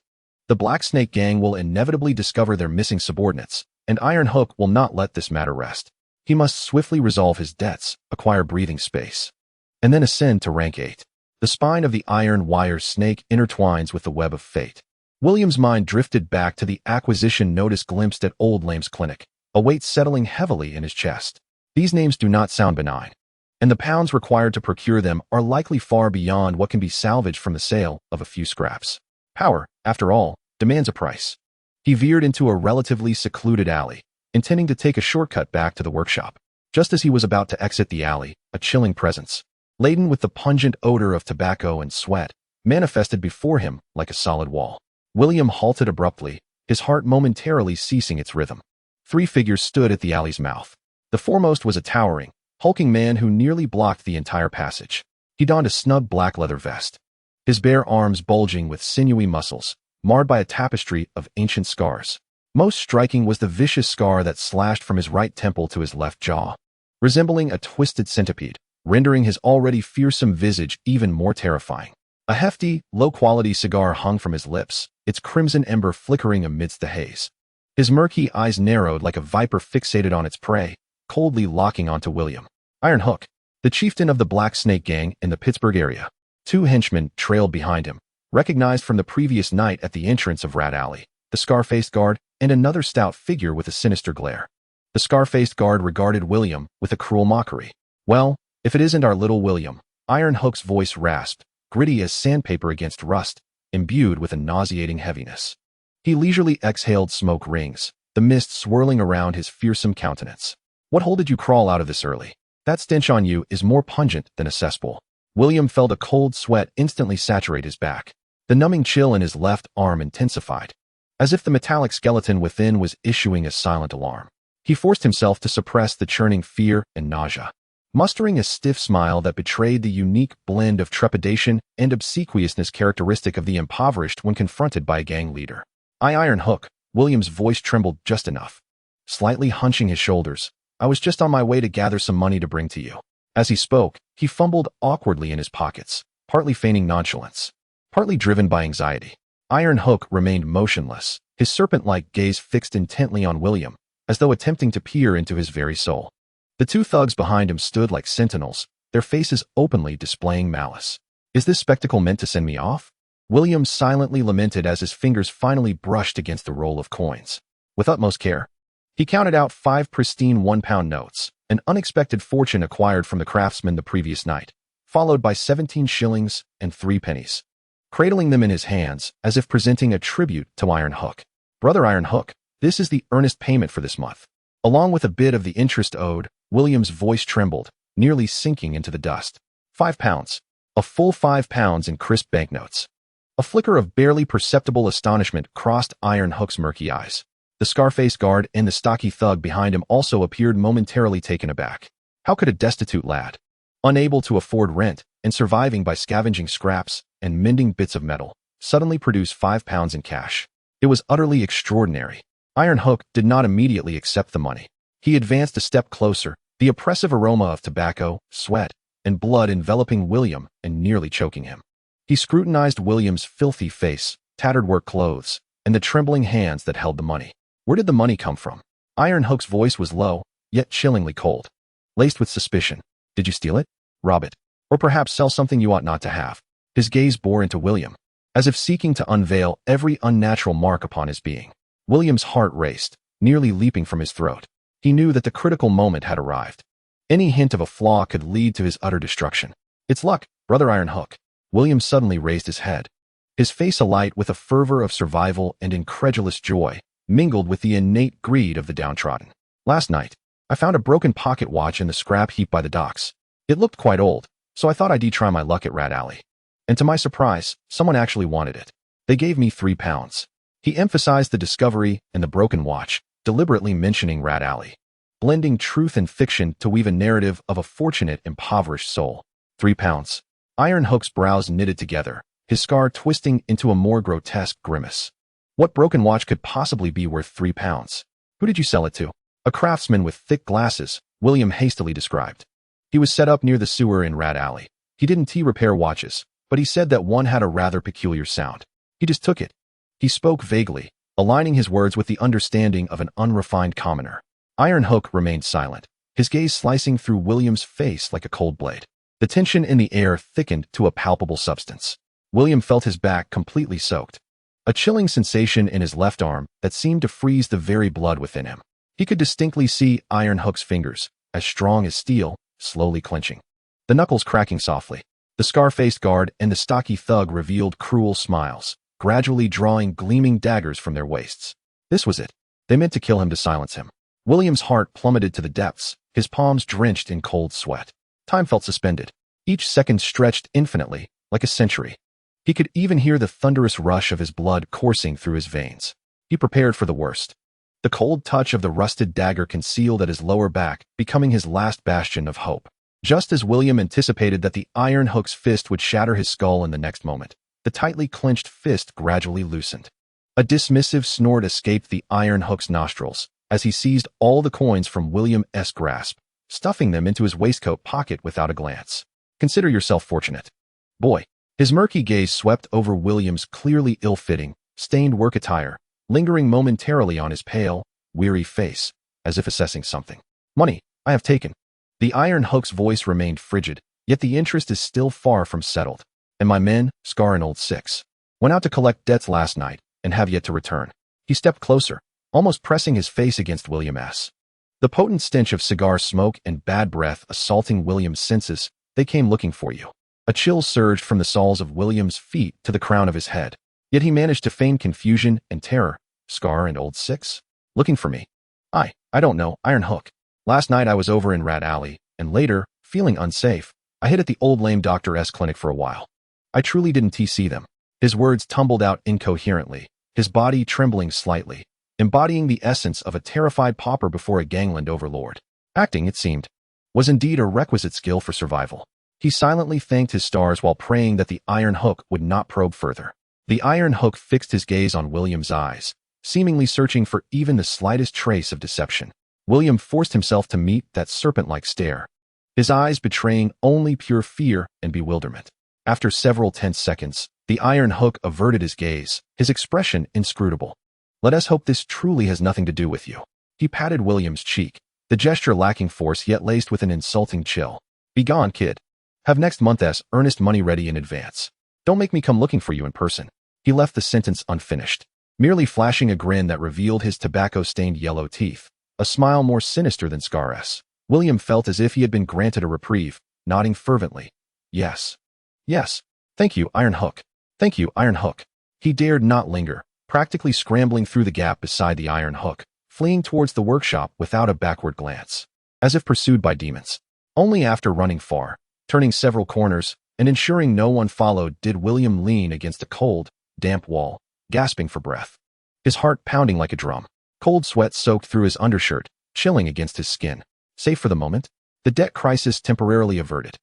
The Black Snake Gang will inevitably discover their missing subordinates, and Iron Hook will not let this matter rest. He must swiftly resolve his debts, acquire breathing space, and then ascend to rank 8. The spine of the iron wire snake intertwines with the web of fate. William's mind drifted back to the acquisition notice glimpsed at Old Lame's clinic, a weight settling heavily in his chest. These names do not sound benign, and the pounds required to procure them are likely far beyond what can be salvaged from the sale of a few scraps. Power, after all, demands a price. He veered into a relatively secluded alley, intending to take a shortcut back to the workshop. Just as he was about to exit the alley, a chilling presence, laden with the pungent odor of tobacco and sweat, manifested before him like a solid wall. William halted abruptly, his heart momentarily ceasing its rhythm. 3 figures stood at the alley's mouth. The foremost was a towering, hulking man who nearly blocked the entire passage. He donned a snug black leather vest, his bare arms bulging with sinewy muscles, marred by a tapestry of ancient scars. Most striking was the vicious scar that slashed from his right temple to his left jaw, resembling a twisted centipede, rendering his already fearsome visage even more terrifying. A hefty, low-quality cigar hung from his lips, its crimson ember flickering amidst the haze. His murky eyes narrowed like a viper fixated on its prey, coldly locking onto William. Iron Hook, the chieftain of the Black Snake Gang in the Pittsburgh area. 2 henchmen trailed behind him, recognized from the previous night at the entrance of Rat Alley, the scar-faced guard and another stout figure with a sinister glare. The scar-faced guard regarded William with a cruel mockery. Well, if it isn't our little William. Iron Hook's voice rasped, gritty as sandpaper against rust, imbued with a nauseating heaviness. He leisurely exhaled smoke rings, the mist swirling around his fearsome countenance. What hole did you crawl out of this early? That stench on you is more pungent than a cesspool. William felt a cold sweat instantly saturate his back. The numbing chill in his left arm intensified, as if the metallic skeleton within was issuing a silent alarm. He forced himself to suppress the churning fear and nausea, mustering a stiff smile that betrayed the unique blend of trepidation and obsequiousness characteristic of the impoverished when confronted by a gang leader. Iron Hook, William's voice trembled just enough. Slightly hunching his shoulders, I was just on my way to gather some money to bring to you. As he spoke, he fumbled awkwardly in his pockets, partly feigning nonchalance, partly driven by anxiety. Iron Hook remained motionless, his serpent-like gaze fixed intently on William, as though attempting to peer into his very soul. The two thugs behind him stood like sentinels, their faces openly displaying malice. Is this spectacle meant to send me off? William silently lamented as his fingers finally brushed against the roll of coins. With utmost care, he counted out 5 pristine 1-pound notes, an unexpected fortune acquired from the craftsman the previous night, followed by 17 shillings and 3 pennies. Cradling them in his hands, as if presenting a tribute to Iron Hook. Brother Iron Hook, this is the earnest payment for this month. Along with a bit of the interest owed, William's voice trembled, nearly sinking into the dust. 5 pounds. A full 5 pounds in crisp banknotes. A flicker of barely perceptible astonishment crossed Iron Hook's murky eyes. The scar-faced guard and the stocky thug behind him also appeared momentarily taken aback. How could a destitute lad, unable to afford rent and surviving by scavenging scraps and mending bits of metal, suddenly produce 5 pounds in cash? It was utterly extraordinary. Iron Hook did not immediately accept the money. He advanced a step closer, the oppressive aroma of tobacco, sweat, and blood enveloping William and nearly choking him. He scrutinized William's filthy face, tattered work clothes, and the trembling hands that held the money. Where did the money come from? Iron Hook's voice was low, yet chillingly cold, laced with suspicion. Did you steal it? Rob it? Or perhaps sell something you ought not to have? His gaze bore into William, as if seeking to unveil every unnatural mark upon his being. William's heart raced, nearly leaping from his throat. He knew that the critical moment had arrived. Any hint of a flaw could lead to his utter destruction. It's luck, Brother Iron Hook. William suddenly raised his head, his face alight with a fervor of survival and incredulous joy, mingled with the innate greed of the downtrodden. Last night, I found a broken pocket watch in the scrap heap by the docks. It looked quite old, so I thought I'd try my luck at Rat Alley. And to my surprise, someone actually wanted it. They gave me 3 pounds. He emphasized the discovery and the broken watch, deliberately mentioning Rat Alley, blending truth and fiction to weave a narrative of a fortunate, impoverished soul. 3 pounds. Iron Hook's brows knitted together, his scar twisting into a more grotesque grimace. What broken watch could possibly be worth 3 pounds? Who did you sell it to? A craftsman with thick glasses, William hastily described. He was set up near the sewer in Rat Alley. He didn't repair watches, but he said that one had a rather peculiar sound. He just took it. He spoke vaguely, aligning his words with the understanding of an unrefined commoner. Iron Hook remained silent, his gaze slicing through William's face like a cold blade. The tension in the air thickened to a palpable substance. William felt his back completely soaked, a chilling sensation in his left arm that seemed to freeze the very blood within him. He could distinctly see Iron Hook's fingers, as strong as steel, slowly clenching, the knuckles cracking softly. The scar-faced guard and the stocky thug revealed cruel smiles, gradually drawing gleaming daggers from their waists. This was it. They meant to kill him to silence him. William's heart plummeted to the depths, his palms drenched in cold sweat. Time felt suspended. Each second stretched infinitely, like a century. He could even hear the thunderous rush of his blood coursing through his veins. He prepared for the worst. The cold touch of the rusted dagger concealed at his lower back, becoming his last bastion of hope. Just as William anticipated that the Iron Hook's fist would shatter his skull in the next moment, the tightly clenched fist gradually loosened. A dismissive snort escaped the Iron Hook's nostrils as he seized all the coins from William's grasp, stuffing them into his waistcoat pocket without a glance. Consider yourself fortunate, boy. His murky gaze swept over William's clearly ill-fitting, stained work attire, lingering momentarily on his pale, weary face, as if assessing something. Money, I have taken. The Iron Hook's voice remained frigid, yet the interest is still far from settled. And my men, Scar and Old Six, went out to collect debts last night and have yet to return. He stepped closer, almost pressing his face against William's. The potent stench of cigar smoke and bad breath assaulting William's senses, they came looking for you. A chill surged from the soles of William's feet to the crown of his head. Yet he managed to feign confusion and terror. Scar and Old Six? Looking for me? I don't know, Iron Hook. Last night I was over in Rat Alley, and later, feeling unsafe, I hid at the old lame doctor's clinic for a while. I truly didn't see them. His words tumbled out incoherently, his body trembling slightly, embodying the essence of a terrified pauper before a gangland overlord. Acting, it seemed, was indeed a requisite skill for survival. He silently thanked his stars while praying that the Iron Hook would not probe further. The Iron Hook fixed his gaze on William's eyes, seemingly searching for even the slightest trace of deception. William forced himself to meet that serpent-like stare, his eyes betraying only pure fear and bewilderment. After several tense seconds, the Iron Hook averted his gaze, his expression inscrutable. Let us hope this truly has nothing to do with you. He patted William's cheek, the gesture lacking force yet laced with an insulting chill. Begone, kid. Have next month's earnest money ready in advance. Don't make me come looking for you in person. He left the sentence unfinished, merely flashing a grin that revealed his tobacco-stained yellow teeth, a smile more sinister than Scar's. William felt as if he had been granted a reprieve, nodding fervently. Yes. Yes. Thank you, Iron Hook. Thank you, Iron Hook. He dared not linger, practically scrambling through the gap beside the Iron Hook, fleeing towards the workshop without a backward glance, as if pursued by demons. Only after running far, turning several corners, and ensuring no one followed did William lean against a cold, damp wall, gasping for breath. His heart pounding like a drum. Cold sweat soaked through his undershirt, chilling against his skin. Safe for the moment, the debt crisis temporarily averted.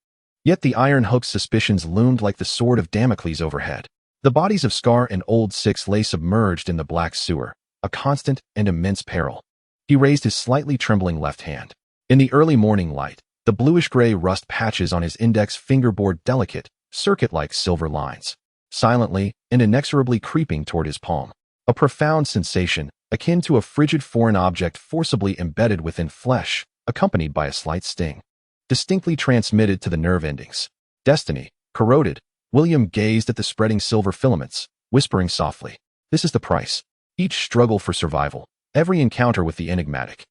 Yet the Iron Hook's suspicions loomed like the sword of Damocles overhead. The bodies of Scar and Old Six lay submerged in the black sewer, a constant and immense peril. He raised his slightly trembling left hand. In the early morning light, the bluish-gray rust patches on his index finger bore delicate, circuit-like silver lines, silently and inexorably creeping toward his palm. A profound sensation, akin to a frigid foreign object forcibly embedded within flesh, accompanied by a slight sting, distinctly transmitted to the nerve endings. Destiny, corroded, William gazed at the spreading silver filaments, whispering softly, "This is the price." Each struggle for survival, every encounter with the enigmatic,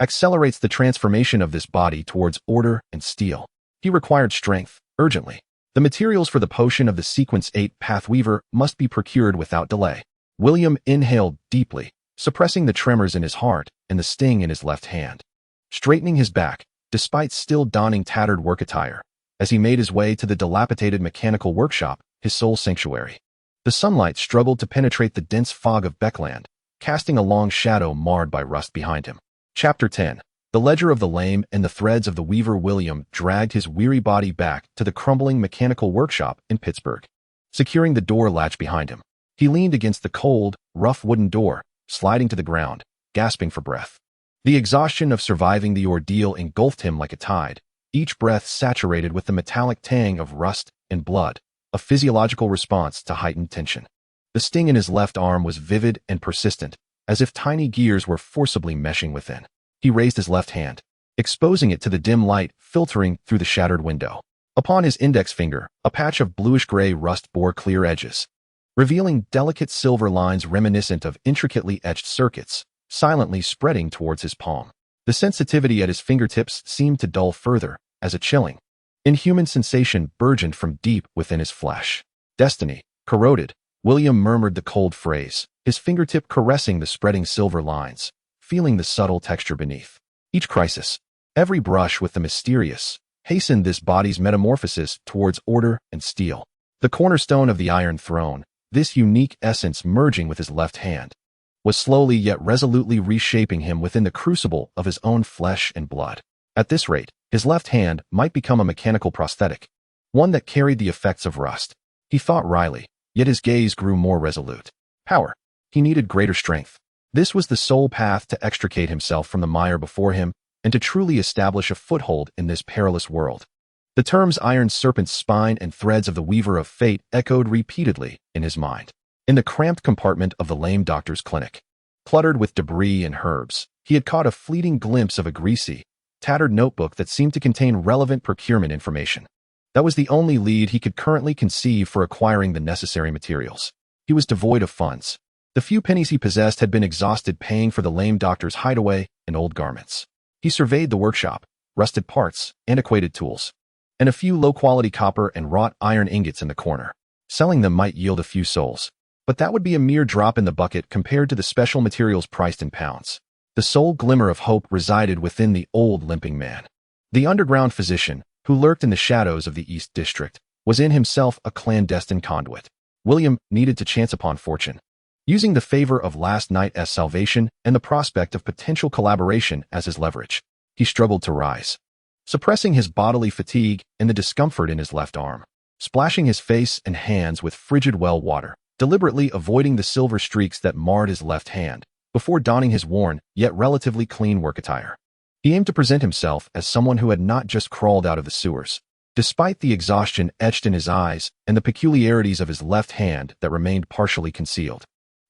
accelerates the transformation of this body towards order and steel. He required strength, urgently. The materials for the potion of the Sequence 8 Pathweaver must be procured without delay. William inhaled deeply, suppressing the tremors in his heart and the sting in his left hand. Straightening his back, despite still donning tattered work attire, as he made his way to the dilapidated mechanical workshop, his sole sanctuary. The sunlight struggled to penetrate the dense fog of Backlund, casting a long shadow marred by rust behind him. Chapter 10. The Ledger of the Lame and the Threads of the Weaver. William dragged his weary body back to the crumbling mechanical workshop in Pittsburgh. Securing the door latch behind him, he leaned against the cold, rough wooden door, sliding to the ground, gasping for breath. The exhaustion of surviving the ordeal engulfed him like a tide, each breath saturated with the metallic tang of rust and blood, a physiological response to heightened tension. The sting in his left arm was vivid and persistent, as if tiny gears were forcibly meshing within. He raised his left hand, exposing it to the dim light filtering through the shattered window. Upon his index finger, a patch of bluish-gray rust bore clear edges, revealing delicate silver lines reminiscent of intricately etched circuits, silently spreading towards his palm. The sensitivity at his fingertips seemed to dull further, as a chilling, inhuman sensation burgeoned from deep within his flesh. Destiny, corroded, William murmured the cold phrase, his fingertip caressing the spreading silver lines, feeling the subtle texture beneath. Each crisis, every brush with the mysterious, hastened this body's metamorphosis towards order and steel. The cornerstone of the Iron Throne, this unique essence merging with his left hand, was slowly yet resolutely reshaping him within the crucible of his own flesh and blood. At this rate, his left hand might become a mechanical prosthetic, one that carried the effects of rust. He thought wryly, yet his gaze grew more resolute. Power. He needed greater strength. This was the sole path to extricate himself from the mire before him and to truly establish a foothold in this perilous world. The terms Iron Serpent's spine and threads of the Weaver of Fate echoed repeatedly in his mind. In the cramped compartment of the lame doctor's clinic, cluttered with debris and herbs, he had caught a fleeting glimpse of a greasy, tattered notebook that seemed to contain relevant procurement information. That was the only lead he could currently conceive for acquiring the necessary materials. He was devoid of funds. The few pennies he possessed had been exhausted paying for the lame doctor's hideaway and old garments. He surveyed the workshop, rusted parts, antiquated tools, and a few low-quality copper and wrought iron ingots in the corner. Selling them might yield a few souls, but that would be a mere drop in the bucket compared to the special materials priced in pounds. The sole glimmer of hope resided within the old limping man. The underground physician, who lurked in the shadows of the East District, was in himself a clandestine conduit. William needed to chance upon fortune. Using the favor of last night's salvation and the prospect of potential collaboration as his leverage, he struggled to rise, suppressing his bodily fatigue and the discomfort in his left arm, splashing his face and hands with frigid well water, deliberately avoiding the silver streaks that marred his left hand, before donning his worn, yet relatively clean work attire. He aimed to present himself as someone who had not just crawled out of the sewers, despite the exhaustion etched in his eyes and the peculiarities of his left hand that remained partially concealed.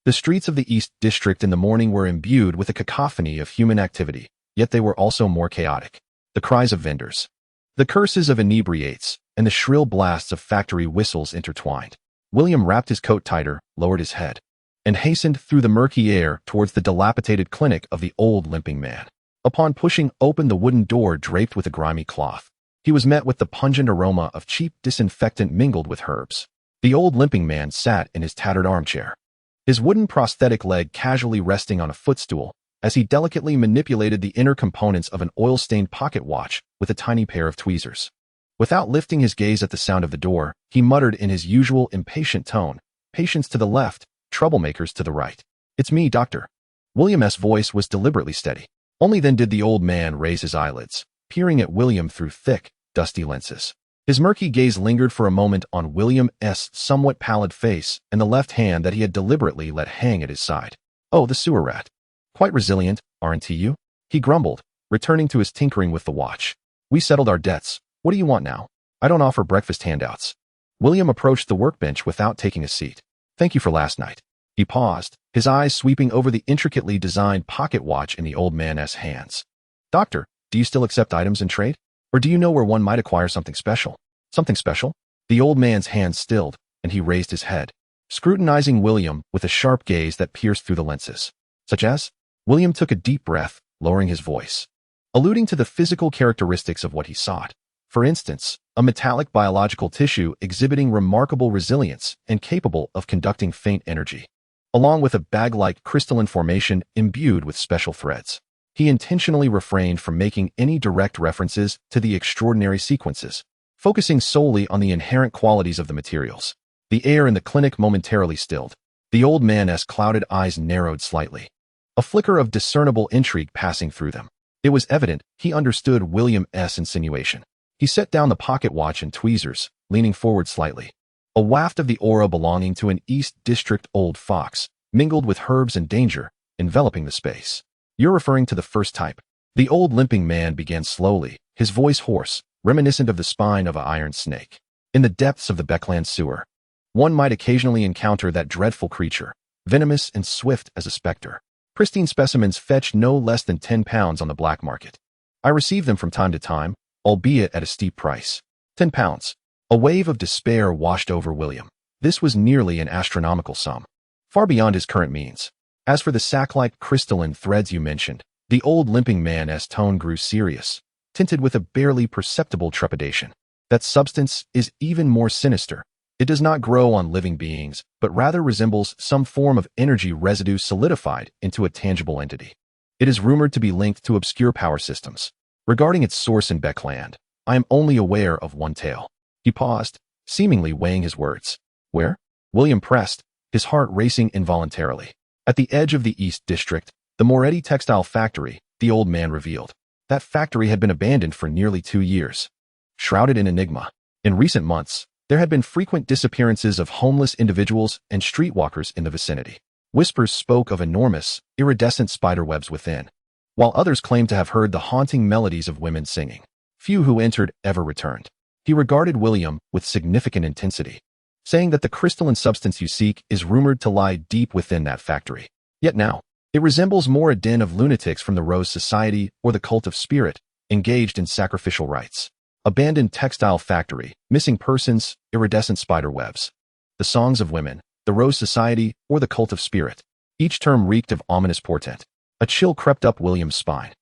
The streets of the East District in the morning were imbued with a cacophony of human activity, yet they were also more chaotic. The cries of vendors, the curses of inebriates, and the shrill blasts of factory whistles intertwined. William wrapped his coat tighter, lowered his head, and hastened through the murky air towards the dilapidated clinic of the old limping man. Upon pushing open the wooden door draped with a grimy cloth, he was met with the pungent aroma of cheap disinfectant mingled with herbs. The old limping man sat in his tattered armchair, his wooden prosthetic leg casually resting on a footstool as he delicately manipulated the inner components of an oil-stained pocket watch with a tiny pair of tweezers. Without lifting his gaze at the sound of the door, he muttered in his usual impatient tone, "Patients to the left, troublemakers to the right. It's me, doctor." William's voice was deliberately steady. Only then did the old man raise his eyelids, peering at William through thick, dusty lenses. His murky gaze lingered for a moment on William's somewhat pallid face and the left hand that he had deliberately let hang at his side. "Oh, the sewer rat. Quite resilient, aren't you?" he grumbled, returning to his tinkering with the watch. "We settled our debts. What do you want now? I don't offer breakfast handouts." William approached the workbench without taking a seat. "Thank you for last night." He paused, his eyes sweeping over the intricately designed pocket watch in the old man's hands. "Doctor, do you still accept items in trade? Or do you know where one might acquire something special?" "Something special?" The old man's hands stilled, and he raised his head, scrutinizing William with a sharp gaze that pierced through the lenses. "Such as?" William took a deep breath, lowering his voice, alluding to the physical characteristics of what he sought. For instance, a metallic biological tissue exhibiting remarkable resilience and capable of conducting faint energy, along with a bag-like crystalline formation imbued with special threads. He intentionally refrained from making any direct references to the extraordinary sequences, focusing solely on the inherent qualities of the materials. The air in the clinic momentarily stilled. The old man's clouded eyes narrowed slightly, a flicker of discernible intrigue passing through them. It was evident he understood William's insinuation. He set down the pocket watch and tweezers, leaning forward slightly. A waft of the aura belonging to an East District old fox, mingled with herbs and danger, enveloping the space. "You're referring to the first type." The old limping man began slowly, his voice hoarse, reminiscent of the spine of an iron snake. "In the depths of the Backlund sewer, one might occasionally encounter that dreadful creature, venomous and swift as a specter. Pristine specimens fetch no less than 10 pounds on the black market. I receive them from time to time, albeit at a steep price." 10 pounds. A wave of despair washed over William. This was nearly an astronomical sum, far beyond his current means. "As for the sack-like crystalline threads you mentioned," the old limping man's tone grew serious, tinted with a barely perceptible trepidation. "That substance is even more sinister. It does not grow on living beings, but rather resembles some form of energy residue solidified into a tangible entity. It is rumored to be linked to obscure power systems. Regarding its source in Backlund, I am only aware of one tale." He paused, seemingly weighing his words. "Where?" William pressed, his heart racing involuntarily. "At the edge of the East District, the Moretti textile factory," the old man revealed. That factory had been abandoned for nearly 2 years, shrouded in enigma. In recent months, there had been frequent disappearances of homeless individuals and streetwalkers in the vicinity. Whispers spoke of enormous, iridescent spiderwebs within, while others claimed to have heard the haunting melodies of women singing. Few who entered ever returned. He regarded William with significant intensity, saying that the crystalline substance you seek is rumored to lie deep within that factory. Yet now, it resembles more a den of lunatics from the Rose Society or the cult of spirit, engaged in sacrificial rites. Abandoned textile factory, missing persons, iridescent spider webs. The songs of women, the Rose Society, or the cult of spirit. Each term reeked of ominous portent. A chill crept up William's spine.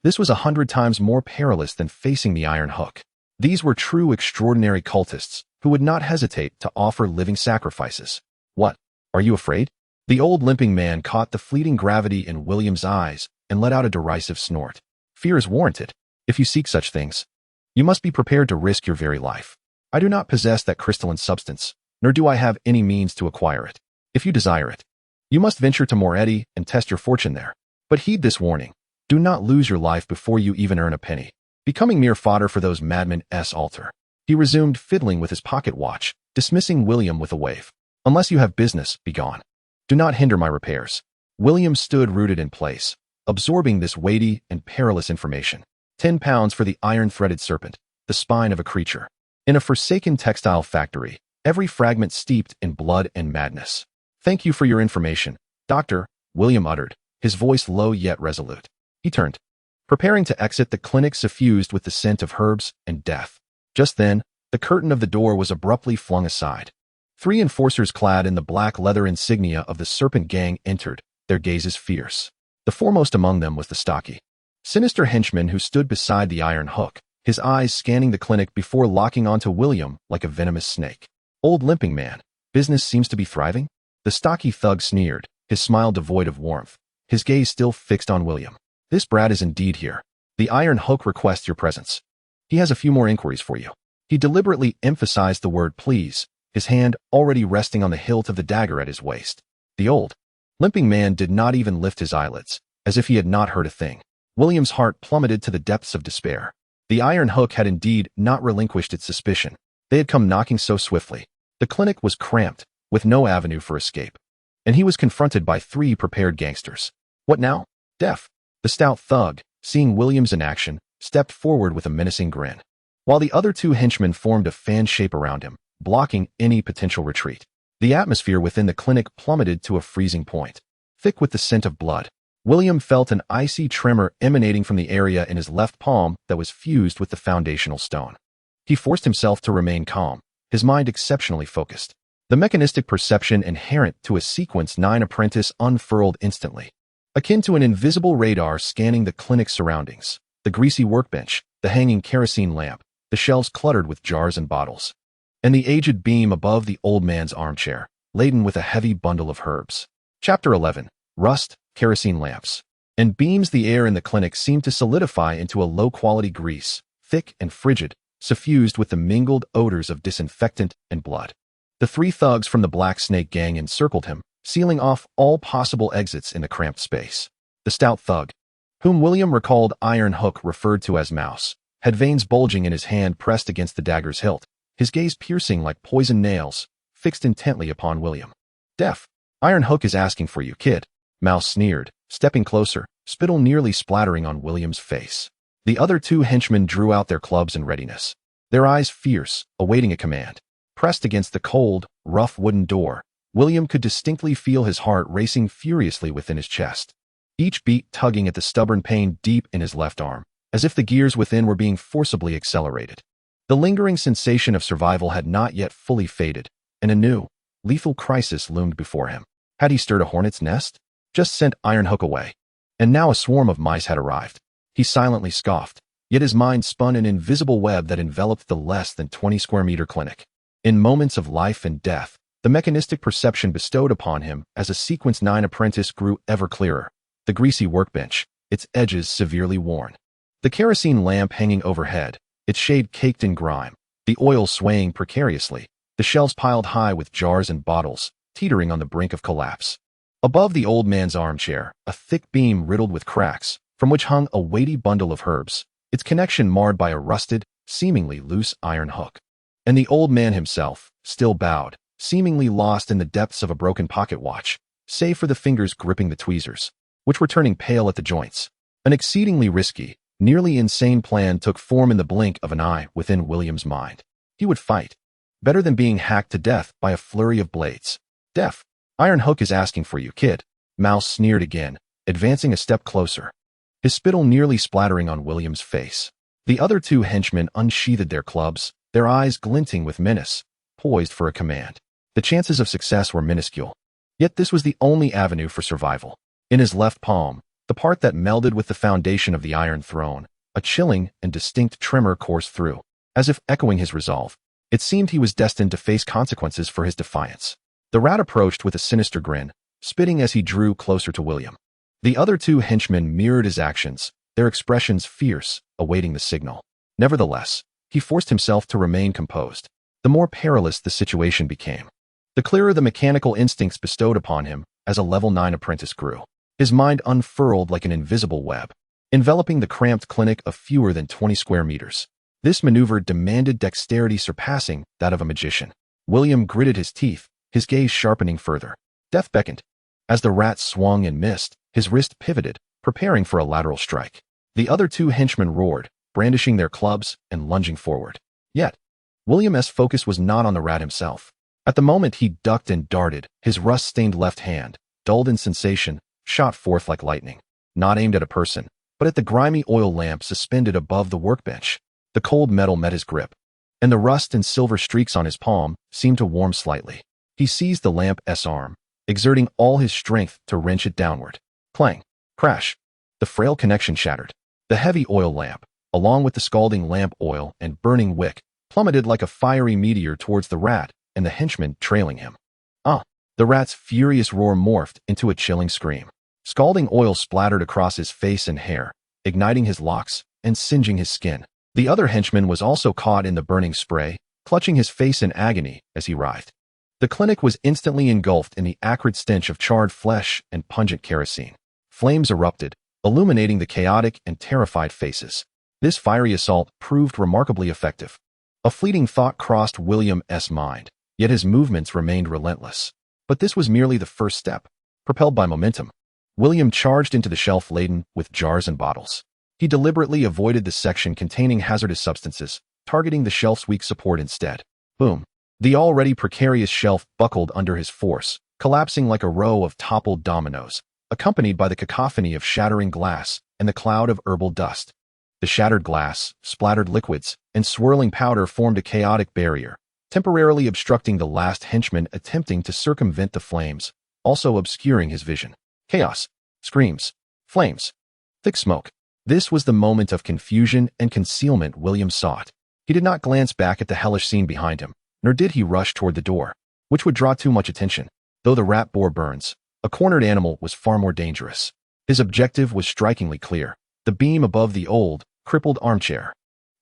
This was 100 times more perilous than facing the iron hook. These were true extraordinary cultists who would not hesitate to offer living sacrifices. "What? Are you afraid?" The old limping man caught the fleeting gravity in William's eyes and let out a derisive snort. "Fear is warranted. If you seek such things, you must be prepared to risk your very life. I do not possess that crystalline substance, nor do I have any means to acquire it. If you desire it, you must venture to Moretti and test your fortune there. But heed this warning. Do not lose your life before you even earn a penny, becoming mere fodder for those madmen's altar." He resumed fiddling with his pocket watch, dismissing William with a wave. "Unless you have business, be gone. Do not hinder my repairs." William stood rooted in place, absorbing this weighty and perilous information. 10 pounds for the iron-threaded serpent, the spine of a creature. In a forsaken textile factory, every fragment steeped in blood and madness. "Thank you for your information," "Doctor," William uttered, his voice low yet resolute. He turned, preparing to exit the clinic suffused with the scent of herbs and death. Just then, the curtain of the door was abruptly flung aside. 3 enforcers clad in the black leather insignia of the Serpent Gang entered, their gazes fierce. The foremost among them was the stocky, sinister henchman who stood beside the iron hook, his eyes scanning the clinic before locking onto William like a venomous snake. "Old limping man, business seems to be thriving?" The stocky thug sneered, his smile devoid of warmth, his gaze still fixed on William. "This brat is indeed here. The iron hook requests your presence. He has a few more inquiries for you." He deliberately emphasized the word please, his hand already resting on the hilt of the dagger at his waist. The old, limping man did not even lift his eyelids, as if he had not heard a thing. William's heart plummeted to the depths of despair. The iron hook had indeed not relinquished its suspicion. They had come knocking so swiftly. The clinic was cramped, with no avenue for escape. And he was confronted by 3 prepared gangsters. What now? Deaf. The stout thug, seeing Williams in action, stepped forward with a menacing grin, while the other 2 henchmen formed a fan shape around him, blocking any potential retreat. The atmosphere within the clinic plummeted to a freezing point. Thick with the scent of blood, William felt an icy tremor emanating from the area in his left palm that was fused with the foundational stone. He forced himself to remain calm, his mind exceptionally focused. The mechanistic perception inherent to a Sequence 9 apprentice unfurled instantly, akin to an invisible radar scanning the clinic's surroundings. The greasy workbench, the hanging kerosene lamp, the shelves cluttered with jars and bottles, and the aged beam above the old man's armchair, laden with a heavy bundle of herbs. Chapter 11. Rust, kerosene lamps, and beams. The air in the clinic seemed to solidify into a low-quality grease, thick and frigid, suffused with the mingled odors of disinfectant and blood. The 3 thugs from the Black Snake Gang encircled him, sealing off all possible exits in the cramped space. The stout thug, whom William recalled Iron Hook referred to as Mouse, had veins bulging in his hand pressed against the dagger's hilt, his gaze piercing like poisoned nails, fixed intently upon William. "Deaf. Iron Hook is asking for you, kid," Mouse sneered, stepping closer, spittle nearly splattering on William's face. The other 2 henchmen drew out their clubs in readiness, their eyes fierce, awaiting a command. Pressed against the cold, rough wooden door, William could distinctly feel his heart racing furiously within his chest, each beat tugging at the stubborn pain deep in his left arm, as if the gears within were being forcibly accelerated. The lingering sensation of survival had not yet fully faded, and a new, lethal crisis loomed before him. Had he stirred a hornet's nest? Just sent Iron Hook away. And now a swarm of mice had arrived. He silently scoffed, yet his mind spun an invisible web that enveloped the less than 20-square-meter clinic. In moments of life and death, the mechanistic perception bestowed upon him as a Sequence 9 apprentice grew ever clearer. The greasy workbench, its edges severely worn. The kerosene lamp hanging overhead, its shade caked in grime, the oil swaying precariously, the shelves piled high with jars and bottles, teetering on the brink of collapse. Above the old man's armchair, a thick beam riddled with cracks, from which hung a weighty bundle of herbs, its connection marred by a rusted, seemingly loose iron hook. And the old man himself, still bowed, seemingly lost in the depths of a broken pocket watch, save for the fingers gripping the tweezers, which were turning pale at the joints. An exceedingly risky, nearly insane plan took form in the blink of an eye within William's mind. He would fight. Better than being hacked to death by a flurry of blades. "Deaf. Iron Hook is asking for you, kid," Mouse sneered again, advancing a step closer, his spittle nearly splattering on William's face. The other 2 henchmen unsheathed their clubs, their eyes glinting with menace, poised for a command. The chances of success were minuscule. Yet this was the only avenue for survival. In his left palm, the part that melded with the foundation of the Iron Throne, a chilling and distinct tremor coursed through, as if echoing his resolve. It seemed he was destined to face consequences for his defiance. The rat approached with a sinister grin, spitting as he drew closer to William. The other 2 henchmen mirrored his actions, their expressions fierce, awaiting the signal. Nevertheless, he forced himself to remain composed. The more perilous the situation became, the clearer the mechanical instincts bestowed upon him as a level 9 apprentice grew. His mind unfurled like an invisible web, enveloping the cramped clinic of fewer than 20 square meters. This maneuver demanded dexterity surpassing that of a magician. William gritted his teeth, his gaze sharpening further. Death beckoned. As the rat swung and missed, his wrist pivoted, preparing for a lateral strike. The other 2 henchmen roared, brandishing their clubs and lunging forward. Yet, William's focus was not on the rat himself. At the moment he ducked and darted, his rust-stained left hand, dulled-in sensation, shot forth like lightning, not aimed at a person, but at the grimy oil lamp suspended above the workbench. The cold metal met his grip, and the rust and silver streaks on his palm seemed to warm slightly. He seized the lamp's arm, exerting all his strength to wrench it downward. Clang! Crash! The frail connection shattered. The heavy oil lamp, along with the scalding lamp oil and burning wick, plummeted like a fiery meteor towards the rat and the henchman trailing him. Ah! The rat's furious roar morphed into a chilling scream. Scalding oil splattered across his face and hair, igniting his locks and singeing his skin. The other henchman was also caught in the burning spray, clutching his face in agony as he writhed. The clinic was instantly engulfed in the acrid stench of charred flesh and pungent kerosene. Flames erupted, illuminating the chaotic and terrified faces. This fiery assault proved remarkably effective. A fleeting thought crossed William's mind, yet his movements remained relentless. But this was merely the first step. Propelled by momentum, William charged into the shelf laden with jars and bottles. He deliberately avoided the section containing hazardous substances, targeting the shelf's weak support instead. Boom! The already precarious shelf buckled under his force, collapsing like a row of toppled dominoes, accompanied by the cacophony of shattering glass and the cloud of herbal dust. The shattered glass, splattered liquids, and swirling powder formed a chaotic barrier, temporarily obstructing the last henchman attempting to circumvent the flames, also obscuring his vision. Chaos, screams, flames, thick smoke. This was the moment of confusion and concealment William sought. He did not glance back at the hellish scene behind him, nor did he rush toward the door, which would draw too much attention. Though the rat bore burns, a cornered animal was far more dangerous. His objective was strikingly clear: the beam above the old, crippled armchair.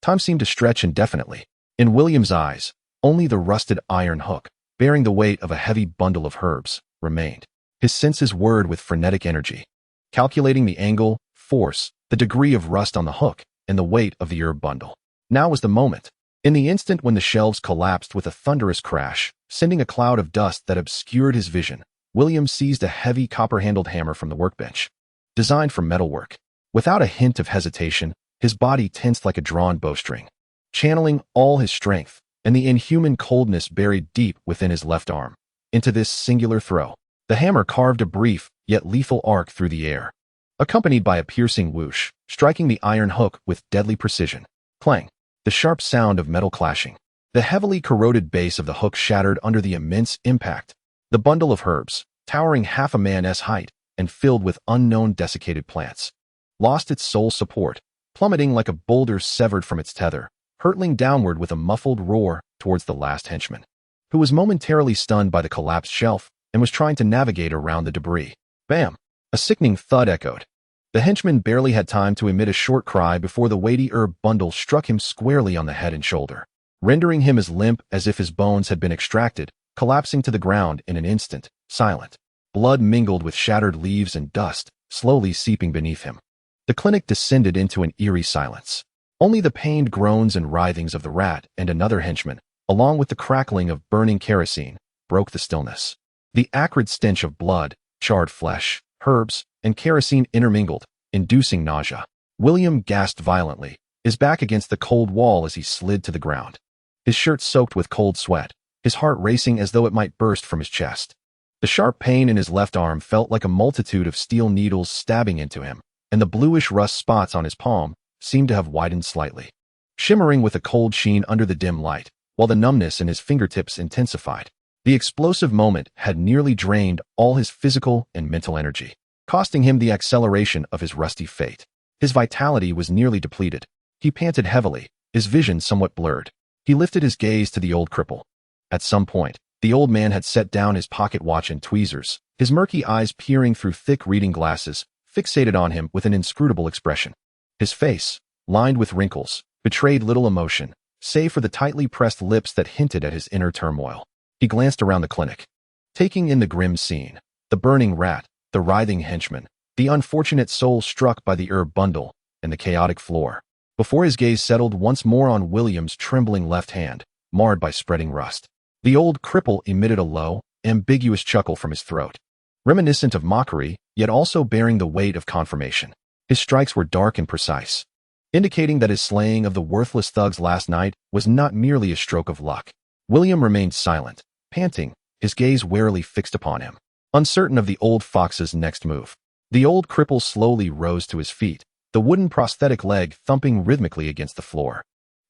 Time seemed to stretch indefinitely. In William's eyes, only the rusted iron hook, bearing the weight of a heavy bundle of herbs, remained. His senses whirred with frenetic energy, calculating the angle, force, the degree of rust on the hook, and the weight of the herb bundle. Now was the moment. In the instant when the shelves collapsed with a thunderous crash, sending a cloud of dust that obscured his vision, William seized a heavy copper-handled hammer from the workbench. Designed for metalwork. Without a hint of hesitation, his body tensed like a drawn bowstring, channeling all his strength and the inhuman coldness buried deep within his left arm into this singular throw. The hammer carved a brief yet lethal arc through the air, accompanied by a piercing whoosh, striking the iron hook with deadly precision. Clang! The sharp sound of metal clashing. The heavily corroded base of the hook shattered under the immense impact. The bundle of herbs, towering half a man's height and filled with unknown desiccated plants, lost its sole support, plummeting like a boulder severed from its tether, hurtling downward with a muffled roar towards the last henchman, who was momentarily stunned by the collapsed shelf and was trying to navigate around the debris. Bam! A sickening thud echoed. The henchman barely had time to emit a short cry before the weighty herb bundle struck him squarely on the head and shoulder, rendering him as limp as if his bones had been extracted, collapsing to the ground in an instant, silent. Blood mingled with shattered leaves and dust, slowly seeping beneath him. The clinic descended into an eerie silence. Only the pained groans and writhings of the rat and another henchman, along with the crackling of burning kerosene, broke the stillness. The acrid stench of blood, charred flesh, herbs, and kerosene intermingled, inducing nausea. William gasped violently, his back against the cold wall as he slid to the ground. His shirt soaked with cold sweat, his heart racing as though it might burst from his chest. The sharp pain in his left arm felt like a multitude of steel needles stabbing into him, and the bluish rust spots on his palm seemed to have widened slightly, shimmering with a cold sheen under the dim light, while the numbness in his fingertips intensified. The explosive moment had nearly drained all his physical and mental energy, costing him the acceleration of his rusty fate. His vitality was nearly depleted. He panted heavily, his vision somewhat blurred. He lifted his gaze to the old cripple. At some point, the old man had set down his pocket watch and tweezers, his murky eyes peering through thick reading glasses, fixated on him with an inscrutable expression. His face, lined with wrinkles, betrayed little emotion, save for the tightly pressed lips that hinted at his inner turmoil. He glanced around the clinic, taking in the grim scene, the burning rat, the writhing henchman, the unfortunate soul struck by the herb bundle, and the chaotic floor, before his gaze settled once more on William's trembling left hand, marred by spreading rust. The old cripple emitted a low, ambiguous chuckle from his throat, reminiscent of mockery, yet also bearing the weight of confirmation. His strikes were dark and precise, indicating that his slaying of the worthless thugs last night was not merely a stroke of luck. William remained silent, panting, his gaze warily fixed upon him, uncertain of the old fox's next move. The old cripple slowly rose to his feet, the wooden prosthetic leg thumping rhythmically against the floor.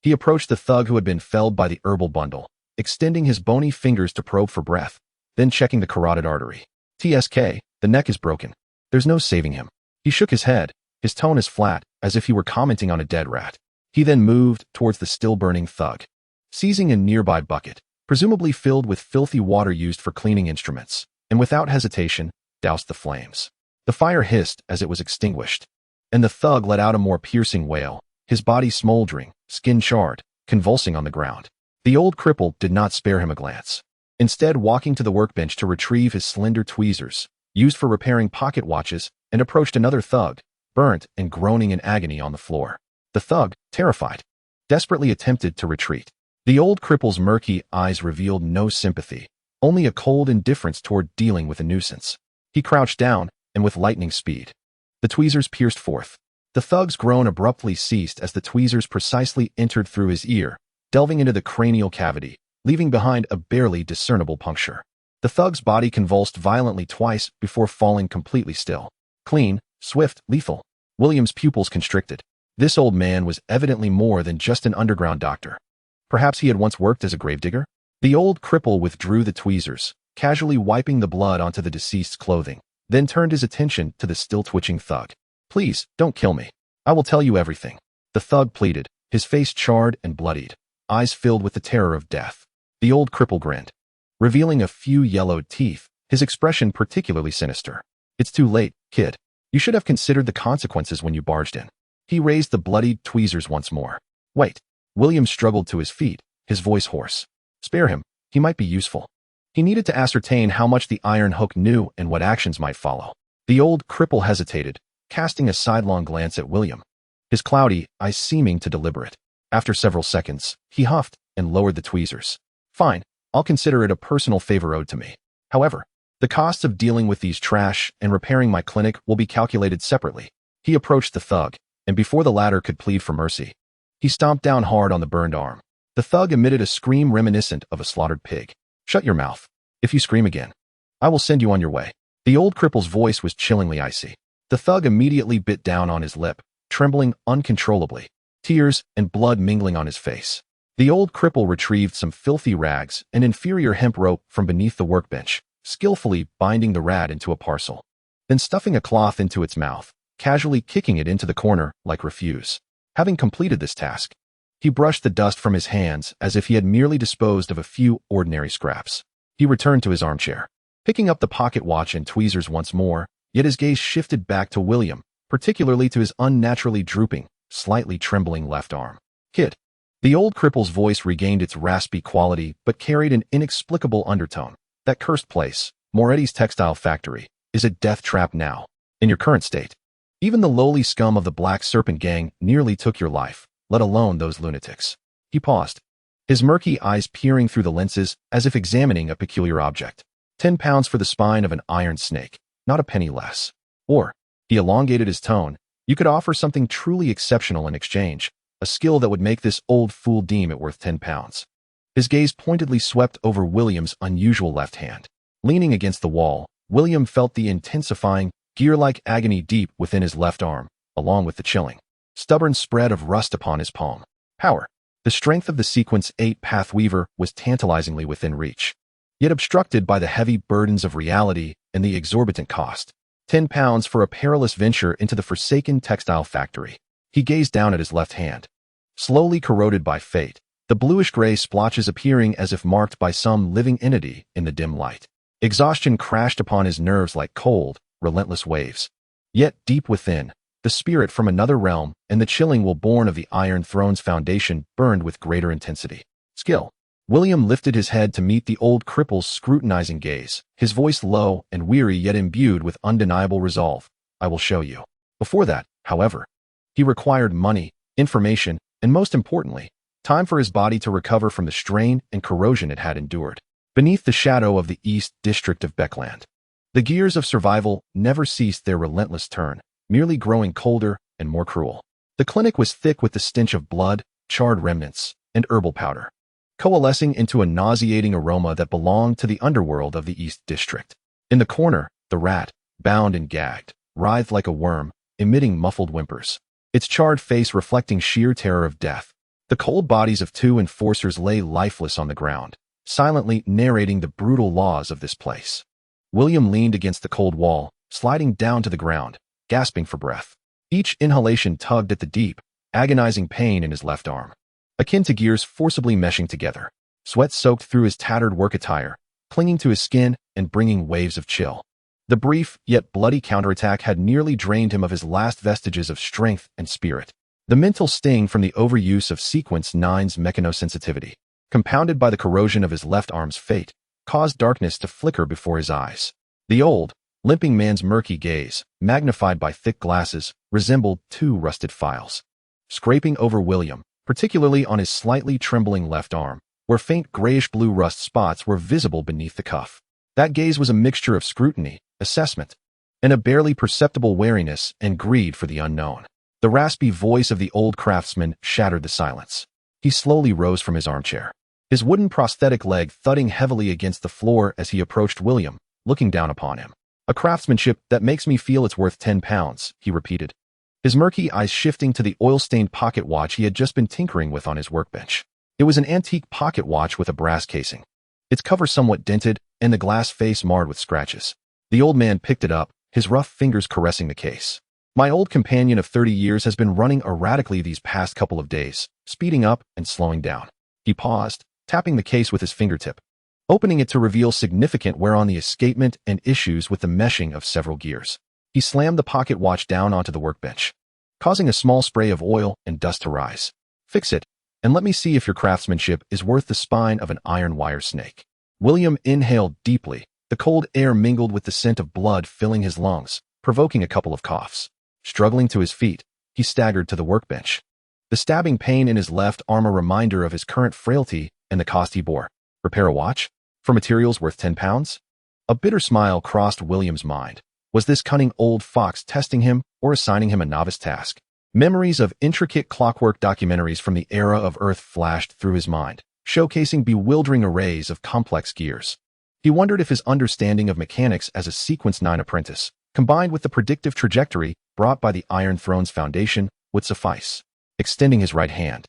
He approached the thug who had been felled by the herbal bundle, extending his bony fingers to probe for breath, then checking the carotid artery. TSK, the neck is broken. There's no saving him. He shook his head, his tone as flat as if he were commenting on a dead rat. He then moved towards the still-burning thug. Seizing a nearby bucket, presumably filled with filthy water used for cleaning instruments, and without hesitation, doused the flames. The fire hissed as it was extinguished, and the thug let out a more piercing wail, his body smoldering, skin charred, convulsing on the ground. The old cripple did not spare him a glance. Instead, walking to the workbench to retrieve his slender tweezers, used for repairing pocket watches, and approached another thug, burnt and groaning in agony on the floor. The thug, terrified, desperately attempted to retreat. The old cripple's murky eyes revealed no sympathy, only a cold indifference toward dealing with a nuisance. He crouched down, and with lightning speed, the tweezers pierced forth. The thug's groan abruptly ceased as the tweezers precisely entered through his ear, delving into the cranial cavity, leaving behind a barely discernible puncture. The thug's body convulsed violently twice before falling completely still. Clean, swift, lethal. William's pupils constricted. This old man was evidently more than just an underground doctor. Perhaps he had once worked as a gravedigger? The old cripple withdrew the tweezers, casually wiping the blood onto the deceased's clothing, then turned his attention to the still-twitching thug. Please, don't kill me. I will tell you everything. The thug pleaded, his face charred and bloodied, eyes filled with the terror of death. The old cripple grinned, revealing a few yellowed teeth, his expression particularly sinister. It's too late, kid. You should have considered the consequences when you barged in. He raised the bloodied tweezers once more. Wait. William struggled to his feet, his voice hoarse. Spare him. He might be useful. He needed to ascertain how much the iron hook knew and what actions might follow. The old cripple hesitated, casting a sidelong glance at William, his cloudy eyes seeming to deliberate. After several seconds, he huffed and lowered the tweezers. Fine, I'll consider it a personal favor owed to me. However, the costs of dealing with these trash and repairing my clinic will be calculated separately. He approached the thug, and before the latter could plead for mercy, he stomped down hard on the burned arm. The thug emitted a scream reminiscent of a slaughtered pig. Shut your mouth. If you scream again, I will send you on your way. The old cripple's voice was chillingly icy. The thug immediately bit down on his lip, trembling uncontrollably, tears and blood mingling on his face. The old cripple retrieved some filthy rags and inferior hemp rope from beneath the workbench, skillfully binding the rat into a parcel, then stuffing a cloth into its mouth, casually kicking it into the corner like refuse. Having completed this task, he brushed the dust from his hands as if he had merely disposed of a few ordinary scraps. He returned to his armchair, picking up the pocket watch and tweezers once more, yet his gaze shifted back to William, particularly to his unnaturally drooping, slightly trembling left arm. Kid. The old cripple's voice regained its raspy quality but carried an inexplicable undertone. That cursed place, Moretti's textile factory, is a death trap now. In your current state, even the lowly scum of the Black Serpent gang nearly took your life, let alone those lunatics. He paused, his murky eyes peering through the lenses as if examining a peculiar object. 10 pounds for the spine of an iron snake, not a penny less. Or, he elongated his tone, you could offer something truly exceptional in exchange, a skill that would make this old fool deem it worth 10 pounds. His gaze pointedly swept over William's unusual left hand. Leaning against the wall, William felt the intensifying, gear-like agony deep within his left arm, along with the chilling, stubborn spread of rust upon his palm. Power. The strength of the Sequence 8 Pathweaver was tantalizingly within reach, yet obstructed by the heavy burdens of reality and the exorbitant cost. 10 pounds for a perilous venture into the forsaken textile factory. He gazed down at his left hand, slowly corroded by fate, the bluish-gray splotches appearing as if marked by some living entity in the dim light. Exhaustion crashed upon his nerves like cold, relentless waves. Yet deep within, the spirit from another realm and the chilling will born of the Iron Throne's foundation burned with greater intensity. Skill. William lifted his head to meet the old cripple's scrutinizing gaze, his voice low and weary yet imbued with undeniable resolve. I will show you. Before that, however, he required money, information, and most importantly, time for his body to recover from the strain and corrosion it had endured. Beneath the shadow of the East District of Backlund, the gears of survival never ceased their relentless turn, merely growing colder and more cruel. The clinic was thick with the stench of blood, charred remnants, and herbal powder, coalescing into a nauseating aroma that belonged to the underworld of the East District. In the corner, the rat, bound and gagged, writhed like a worm, emitting muffled whimpers, its charred face reflecting sheer terror of death. The cold bodies of two enforcers lay lifeless on the ground, silently narrating the brutal laws of this place. William leaned against the cold wall, sliding down to the ground, gasping for breath. Each inhalation tugged at the deep, agonizing pain in his left arm, akin to gears forcibly meshing together. Sweat soaked through his tattered work attire, clinging to his skin and bringing waves of chill. The brief, yet bloody counterattack had nearly drained him of his last vestiges of strength and spirit. The mental sting from the overuse of Sequence 9's mechanosensitivity, compounded by the corrosion of his left arm's fate, caused darkness to flicker before his eyes. The old, limping man's murky gaze, magnified by thick glasses, resembled two rusted files. Scraping over William, particularly on his slightly trembling left arm, where faint grayish-blue rust spots were visible beneath the cuff. That gaze was a mixture of scrutiny, assessment, and a barely perceptible wariness and greed for the unknown. The raspy voice of the old craftsman shattered the silence. He slowly rose from his armchair, his wooden prosthetic leg thudding heavily against the floor as he approached William, looking down upon him. "A craftsmanship that makes me feel it's worth 10 pounds, he repeated, his murky eyes shifting to the oil-stained pocket watch he had just been tinkering with on his workbench. It was an antique pocket watch with a brass casing, its cover somewhat dented and the glass face marred with scratches. The old man picked it up, his rough fingers caressing the case. "My old companion of 30 years has been running erratically these past couple of days, speeding up and slowing down." He paused, tapping the case with his fingertip, opening it to reveal significant wear on the escapement and issues with the meshing of several gears. He slammed the pocket watch down onto the workbench, causing a small spray of oil and dust to rise. "Fix it, and let me see if your craftsmanship is worth the spine of an iron wire snake." William inhaled deeply, the cold air mingled with the scent of blood filling his lungs, provoking a couple of coughs. Struggling to his feet, he staggered to the workbench, the stabbing pain in his left arm a reminder of his current frailty and the cost he bore. Repair a watch? For materials worth 10 pounds? A bitter smile crossed William's mind. Was this cunning old fox testing him or assigning him a novice task? Memories of intricate clockwork documentaries from the era of Earth flashed through his mind, showcasing bewildering arrays of complex gears. He wondered if his understanding of mechanics as a Sequence 9 apprentice, combined with the predictive trajectory brought by the Iron Throne's foundation, would suffice. Extending his right hand,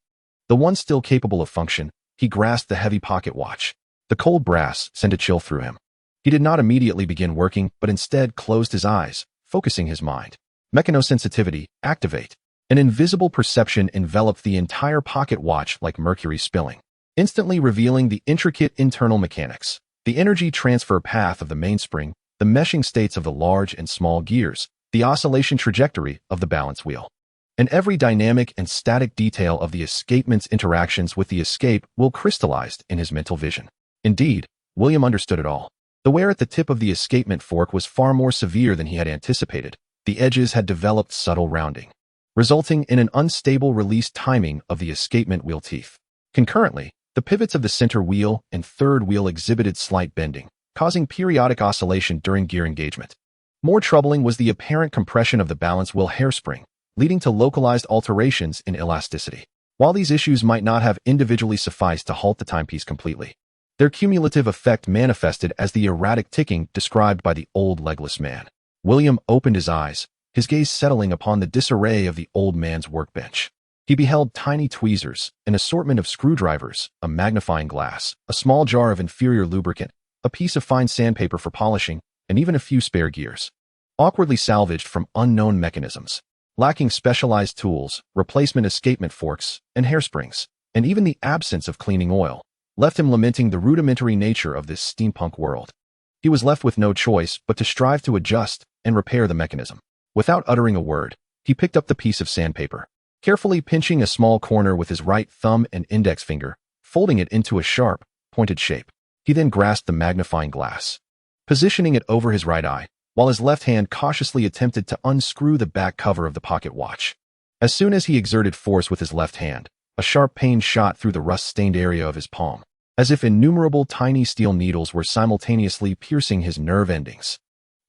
the one still capable of function, he grasped the heavy pocket watch. The cold brass sent a chill through him. He did not immediately begin working, but instead closed his eyes, focusing his mind. Mechanosensitivity, activate. An invisible perception enveloped the entire pocket watch like mercury spilling, instantly revealing the intricate internal mechanics, the energy transfer path of the mainspring, the meshing states of the large and small gears, the oscillation trajectory of the balance wheel. And every dynamic and static detail of the escapement's interactions with the escape will crystallized in his mental vision. Indeed, William understood it all. The wear at the tip of the escapement fork was far more severe than he had anticipated. The edges had developed subtle rounding, resulting in an unstable release timing of the escapement wheel teeth. Concurrently, the pivots of the center wheel and third wheel exhibited slight bending, causing periodic oscillation during gear engagement. More troubling was the apparent compression of the balance wheel hairspring, leading to localized alterations in elasticity. While these issues might not have individually sufficed to halt the timepiece completely, their cumulative effect manifested as the erratic ticking described by the old legless man. William opened his eyes, his gaze settling upon the disarray of the old man's workbench. He beheld tiny tweezers, an assortment of screwdrivers, a magnifying glass, a small jar of inferior lubricant, a piece of fine sandpaper for polishing, and even a few spare gears, awkwardly salvaged from unknown mechanisms. Lacking specialized tools, replacement escapement forks, and hairsprings, and even the absence of cleaning oil, left him lamenting the rudimentary nature of this steampunk world. He was left with no choice but to strive to adjust and repair the mechanism. Without uttering a word, he picked up the piece of sandpaper, carefully pinching a small corner with his right thumb and index finger, folding it into a sharp, pointed shape. He then grasped the magnifying glass, positioning it over his right eye, while his left hand cautiously attempted to unscrew the back cover of the pocket watch. As soon as he exerted force with his left hand, a sharp pain shot through the rust-stained area of his palm, as if innumerable tiny steel needles were simultaneously piercing his nerve endings.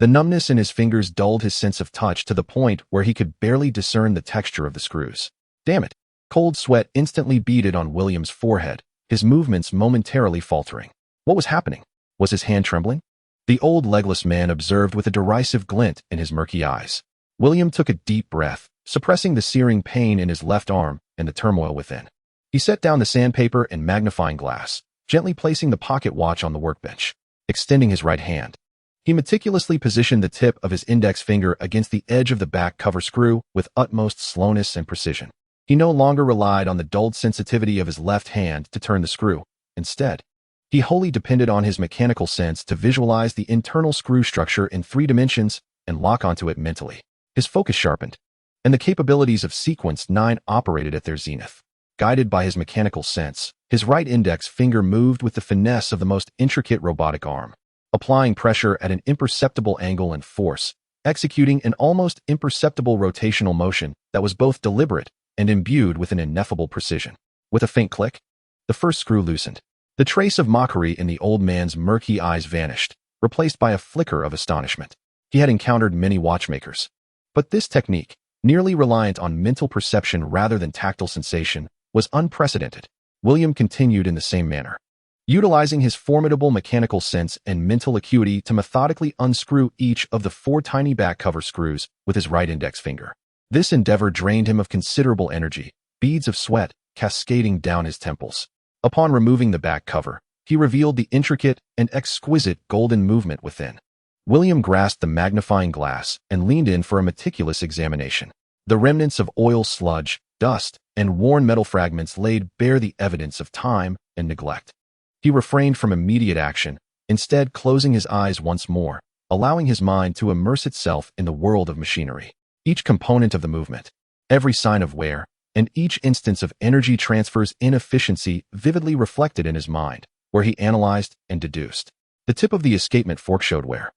The numbness in his fingers dulled his sense of touch to the point where he could barely discern the texture of the screws. Damn it! Cold sweat instantly beaded on William's forehead, his movements momentarily faltering. What was happening? Was his hand trembling? The old legless man observed with a derisive glint in his murky eyes. William took a deep breath, suppressing the searing pain in his left arm and the turmoil within. He set down the sandpaper and magnifying glass, gently placing the pocket watch on the workbench. Extending his right hand, he meticulously positioned the tip of his index finger against the edge of the back cover screw with utmost slowness and precision. He no longer relied on the dulled sensitivity of his left hand to turn the screw. Instead, he wholly depended on his mechanical sense to visualize the internal screw structure in 3 dimensions and lock onto it mentally. His focus sharpened, and the capabilities of Sequence 9 operated at their zenith. Guided by his mechanical sense, his right index finger moved with the finesse of the most intricate robotic arm, applying pressure at an imperceptible angle and force, executing an almost imperceptible rotational motion that was both deliberate and imbued with an ineffable precision. With a faint click, the first screw loosened. The trace of mockery in the old man's murky eyes vanished, replaced by a flicker of astonishment. He had encountered many watchmakers, but this technique, nearly reliant on mental perception rather than tactile sensation, was unprecedented. William continued in the same manner, utilizing his formidable mechanical sense and mental acuity to methodically unscrew each of the 4 tiny back cover screws with his right index finger. This endeavor drained him of considerable energy, beads of sweat cascading down his temples. Upon removing the back cover, he revealed the intricate and exquisite golden movement within. William grasped the magnifying glass and leaned in for a meticulous examination. The remnants of oil sludge, dust, and worn metal fragments laid bare the evidence of time and neglect. He refrained from immediate action, instead closing his eyes once more, allowing his mind to immerse itself in the world of machinery. Each component of the movement, every sign of wear, and each instance of energy transfer's inefficiency vividly reflected in his mind, where he analyzed and deduced. The tip of the escapement fork showed wear,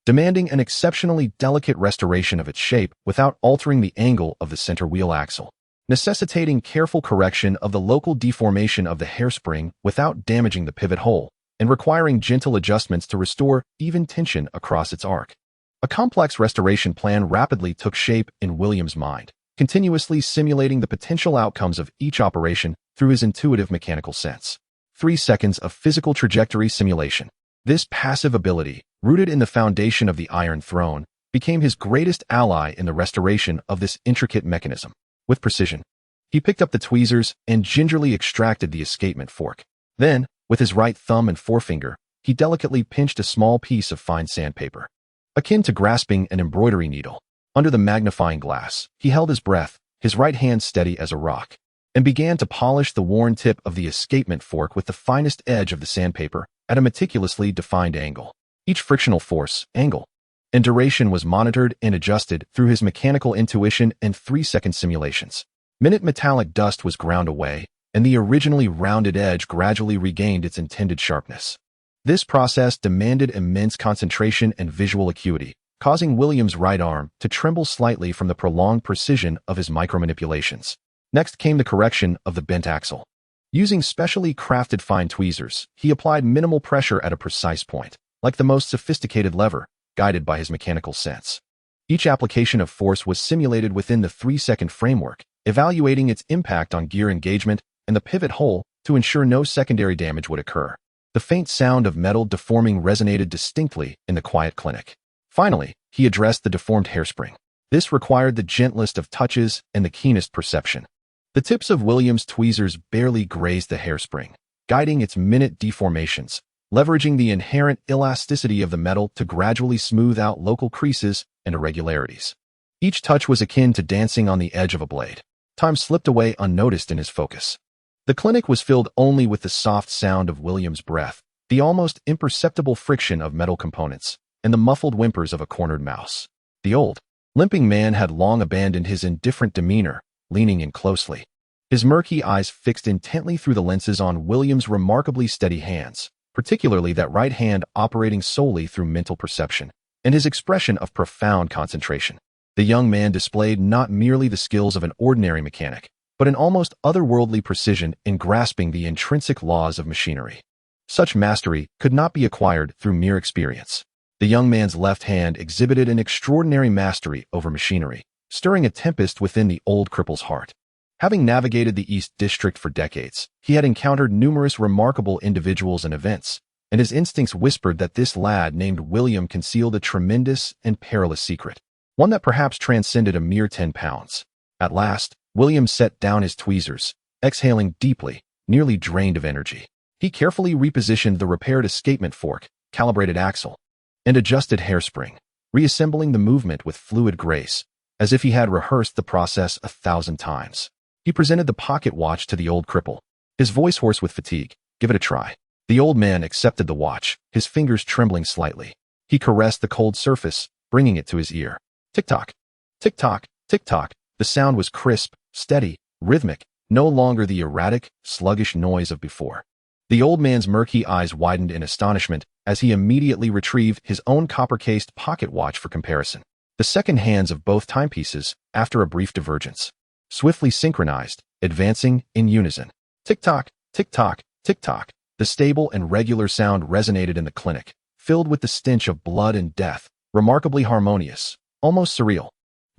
demanding an exceptionally delicate restoration of its shape without altering the angle of the center wheel axle, necessitating careful correction of the local deformation of the hairspring without damaging the pivot hole, and requiring gentle adjustments to restore even tension across its arc. A complex restoration plan rapidly took shape in William's mind, continuously simulating the potential outcomes of each operation through his intuitive mechanical sense. 3 seconds of physical trajectory simulation. This passive ability, rooted in the foundation of the Iron Throne, became his greatest ally in the restoration of this intricate mechanism. With precision, he picked up the tweezers and gingerly extracted the escapement fork. Then, with his right thumb and forefinger, he delicately pinched a small piece of fine sandpaper, akin to grasping an embroidery needle. Under the magnifying glass, he held his breath, his right hand steady as a rock, and began to polish the worn tip of the escapement fork with the finest edge of the sandpaper at a meticulously defined angle. Each frictional force, angle, and duration was monitored and adjusted through his mechanical intuition and 3-second simulations. Minute metallic dust was ground away, and the originally rounded edge gradually regained its intended sharpness. This process demanded immense concentration and visual acuity, causing William's right arm to tremble slightly from the prolonged precision of his micromanipulations. Next came the correction of the bent axle. Using specially crafted fine tweezers, he applied minimal pressure at a precise point, like the most sophisticated lever, guided by his mechanical sense. Each application of force was simulated within the 3-second framework, evaluating its impact on gear engagement and the pivot hole to ensure no secondary damage would occur. The faint sound of metal deforming resonated distinctly in the quiet clinic. Finally, he addressed the deformed hairspring. This required the gentlest of touches and the keenest perception. The tips of William's tweezers barely grazed the hairspring, guiding its minute deformations, leveraging the inherent elasticity of the metal to gradually smooth out local creases and irregularities. Each touch was akin to dancing on the edge of a blade. Time slipped away unnoticed in his focus. The clinic was filled only with the soft sound of William's breath, the almost imperceptible friction of metal components, and the muffled whimpers of a cornered mouse. The old, limping man had long abandoned his indifferent demeanor, leaning in closely, his murky eyes fixed intently through the lenses on William's remarkably steady hands, particularly that right hand operating solely through mental perception, and his expression of profound concentration. The young man displayed not merely the skills of an ordinary mechanic, but an almost otherworldly precision in grasping the intrinsic laws of machinery. Such mastery could not be acquired through mere experience. The young man's left hand exhibited an extraordinary mastery over machinery, stirring a tempest within the old cripple's heart. Having navigated the East District for decades, he had encountered numerous remarkable individuals and events, and his instincts whispered that this lad named William concealed a tremendous and perilous secret, one that perhaps transcended a mere 10 pounds. At last, William set down his tweezers, exhaling deeply, nearly drained of energy. He carefully repositioned the repaired escapement fork, calibrated axle, and adjusted hairspring, reassembling the movement with fluid grace, as if he had rehearsed the process 1,000 times. He presented the pocket watch to the old cripple, his voice hoarse with fatigue. "Give it a try." The old man accepted the watch, his fingers trembling slightly. He caressed the cold surface, bringing it to his ear. Tick-tock, tick-tock, tick-tock. The sound was crisp, steady, rhythmic, no longer the erratic, sluggish noise of before. The old man's murky eyes widened in astonishment as he immediately retrieved his own copper-cased pocket watch for comparison. The second hands of both timepieces, after a brief divergence, swiftly synchronized, advancing in unison. Tick-tock, tick-tock, tick-tock. The stable and regular sound resonated in the clinic, filled with the stench of blood and death, remarkably harmonious, almost surreal.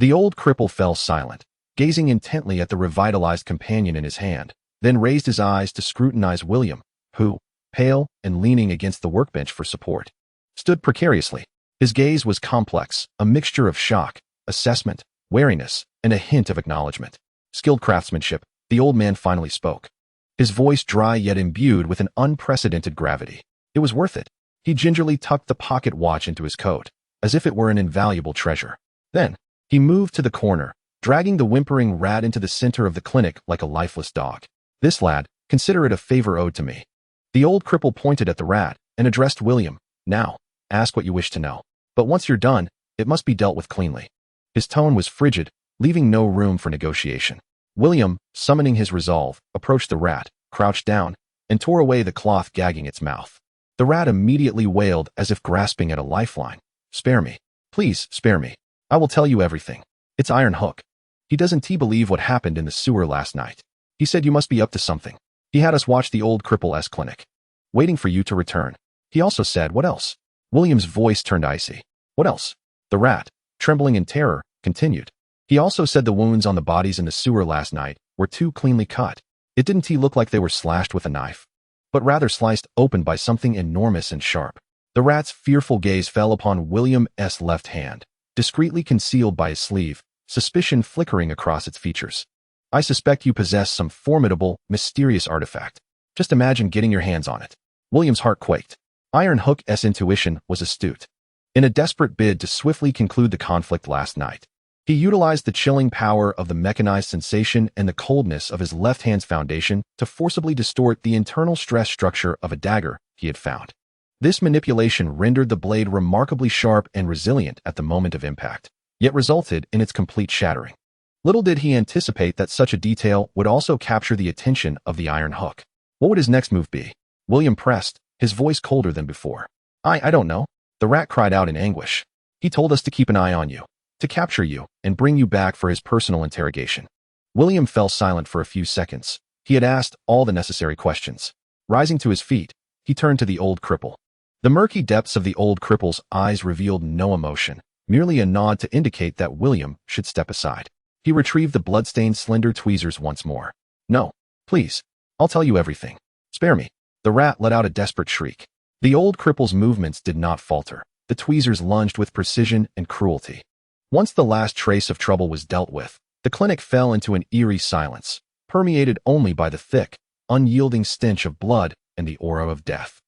The old cripple fell silent, gazing intently at the revitalized companion in his hand, then raised his eyes to scrutinize William, who, pale and leaning against the workbench for support, stood precariously. His gaze was complex, a mixture of shock, assessment, wariness, and a hint of acknowledgement. Skilled craftsmanship, the old man finally spoke, his voice dry yet imbued with an unprecedented gravity. It was worth it. He gingerly tucked the pocket watch into his coat, as if it were an invaluable treasure. Then, he moved to the corner, dragging the whimpering rat into the center of the clinic like a lifeless dog. "This lad, consider it a favor owed to me." The old cripple pointed at the rat and addressed William. "Now, ask what you wish to know. But once you're done, it must be dealt with cleanly." His tone was frigid, leaving no room for negotiation. William, summoning his resolve, approached the rat, crouched down, and tore away the cloth gagging its mouth. The rat immediately wailed as if grasping at a lifeline. "Spare me. Please, spare me. I will tell you everything. It's Iron Hook. He doesn't believe what happened in the sewer last night. He said you must be up to something. He had us watch the old cripple's clinic, waiting for you to return. He also said, what else?" William's voice turned icy. "What else?" The rat, trembling in terror, continued. "He also said the wounds on the bodies in the sewer last night were too cleanly cut. It didn't look like they were slashed with a knife, but rather sliced open by something enormous and sharp." The rat's fearful gaze fell upon William's left hand, discreetly concealed by his sleeve, suspicion flickering across its features. "I suspect you possess some formidable, mysterious artifact. Just imagine getting your hands on it." William's heart quaked. Iron Hook's intuition was astute. In a desperate bid to swiftly conclude the conflict last night, he utilized the chilling power of the mechanized sensation and the coldness of his left hand's foundation to forcibly distort the internal stress structure of a dagger he had found. This manipulation rendered the blade remarkably sharp and resilient at the moment of impact, yet resulted in its complete shattering. Little did he anticipate that such a detail would also capture the attention of the Iron Hook. What would his next move be? William pressed, his voice colder than before. I don't know." The rat cried out in anguish. "He told us to keep an eye on you, to capture you and bring you back for his personal interrogation." William fell silent for a few seconds. He had asked all the necessary questions. Rising to his feet, he turned to the old cripple. The murky depths of the old cripple's eyes revealed no emotion, merely a nod to indicate that William should step aside. He retrieved the blood-stained slender tweezers once more. "No, please. I'll tell you everything. Spare me." The rat let out a desperate shriek. The old cripple's movements did not falter. The tweezers lunged with precision and cruelty. Once the last trace of trouble was dealt with, the clinic fell into an eerie silence, permeated only by the thick, unyielding stench of blood and the aura of death.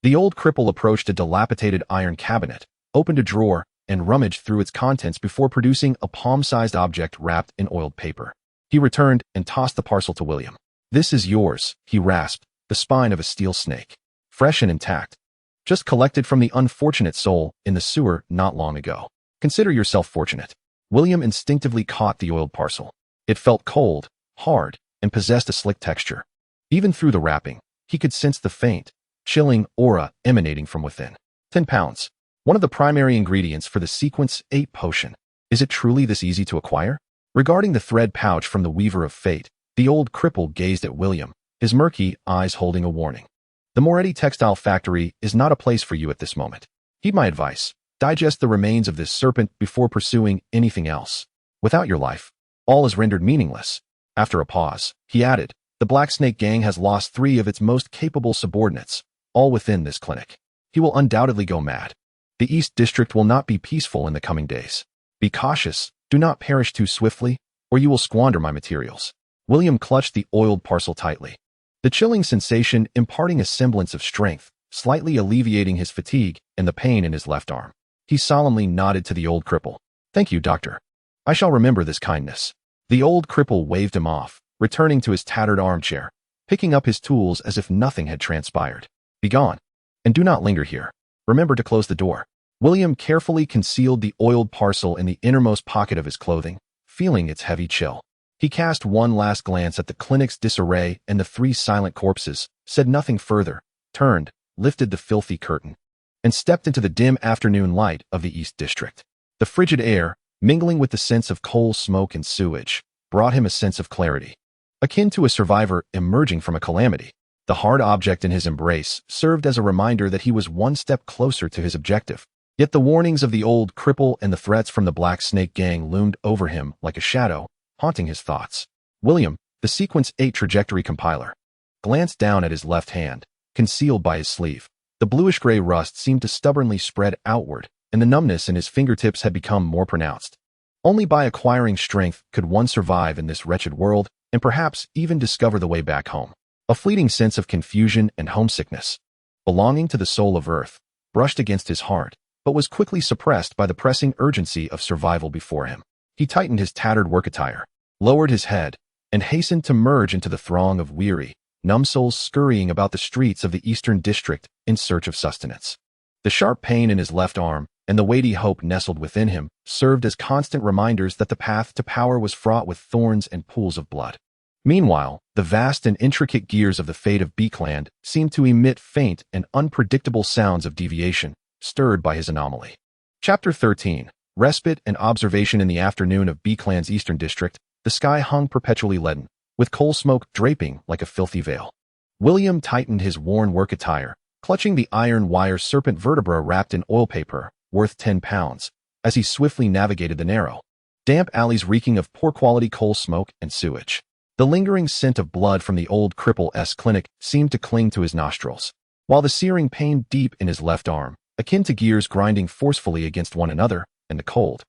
The old cripple approached a dilapidated iron cabinet, opened a drawer, and rummaged through its contents before producing a palm-sized object wrapped in oiled paper. He returned and tossed the parcel to William. "This is yours," he rasped, the spine of a steel snake, fresh and intact, just collected from the unfortunate soul in the sewer not long ago. Consider yourself fortunate." William instinctively caught the oiled parcel. It felt cold, hard, and possessed a slick texture. Even through the wrapping, he could sense the faint, chilling aura emanating from within. 10 pounds. One of the primary ingredients for the Sequence 8 potion. Is it truly this easy to acquire? Regarding the thread pouch from the Weaver of Fate, the old cripple gazed at William, his murky eyes holding a warning. "The Moretti textile factory is not a place for you at this moment. Heed my advice. Digest the remains of this serpent before pursuing anything else. Without your life, all is rendered meaningless." After a pause, he added, "The Black Snake Gang has lost 3 of its most capable subordinates, all within this clinic. He will undoubtedly go mad. The East District will not be peaceful in the coming days. Be cautious, do not perish too swiftly, or you will squander my materials. William clutched the oiled parcel tightly. The chilling sensation imparting a semblance of strength, slightly alleviating his fatigue and the pain in his left arm. He solemnly nodded to the old cripple. Thank you, doctor. I shall remember this kindness. The old cripple waved him off, returning to his tattered armchair, picking up his tools as if nothing had transpired. Be gone, and do not linger here. Remember to close the door. William carefully concealed the oiled parcel in the innermost pocket of his clothing, feeling its heavy chill. He cast one last glance at the clinic's disarray and the 3 silent corpses, said nothing further, turned, lifted the filthy curtain, and stepped into the dim afternoon light of the East District. The frigid air, mingling with the sense of coal smoke and sewage, brought him a sense of clarity, akin to a survivor emerging from a calamity. The hard object in his embrace served as a reminder that he was one step closer to his objective. Yet the warnings of the old cripple and the threats from the Black Snake gang loomed over him like a shadow, haunting his thoughts. William, the Sequence 8 trajectory compiler, glanced down at his left hand, concealed by his sleeve. The bluish-gray rust seemed to stubbornly spread outward, and the numbness in his fingertips had become more pronounced. Only by acquiring strength could one survive in this wretched world, and perhaps even discover the way back home. A fleeting sense of confusion and homesickness, belonging to the soul of Earth, brushed against his heart, but was quickly suppressed by the pressing urgency of survival before him. He tightened his tattered work attire, lowered his head, and hastened to merge into the throng of weary, numb souls scurrying about the streets of the Eastern District in search of sustenance. The sharp pain in his left arm and the weighty hope nestled within him served as constant reminders that the path to power was fraught with thorns and pools of blood. Meanwhile, the vast and intricate gears of the fate of Backlund seemed to emit faint and unpredictable sounds of deviation, stirred by his anomaly. Chapter 13. Respite and observation. In the afternoon of Backlund's Eastern District, the sky hung perpetually leaden, with coal smoke draping like a filthy veil. William tightened his worn work attire, clutching the iron wire serpent vertebra wrapped in oil paper, worth 10 pounds, as he swiftly navigated the narrow, damp alleys reeking of poor-quality coal smoke and sewage. The lingering scent of blood from the old cripple's clinic seemed to cling to his nostrils, while the searing pain deep in his left arm, akin to gears grinding forcefully against one another, and the cold,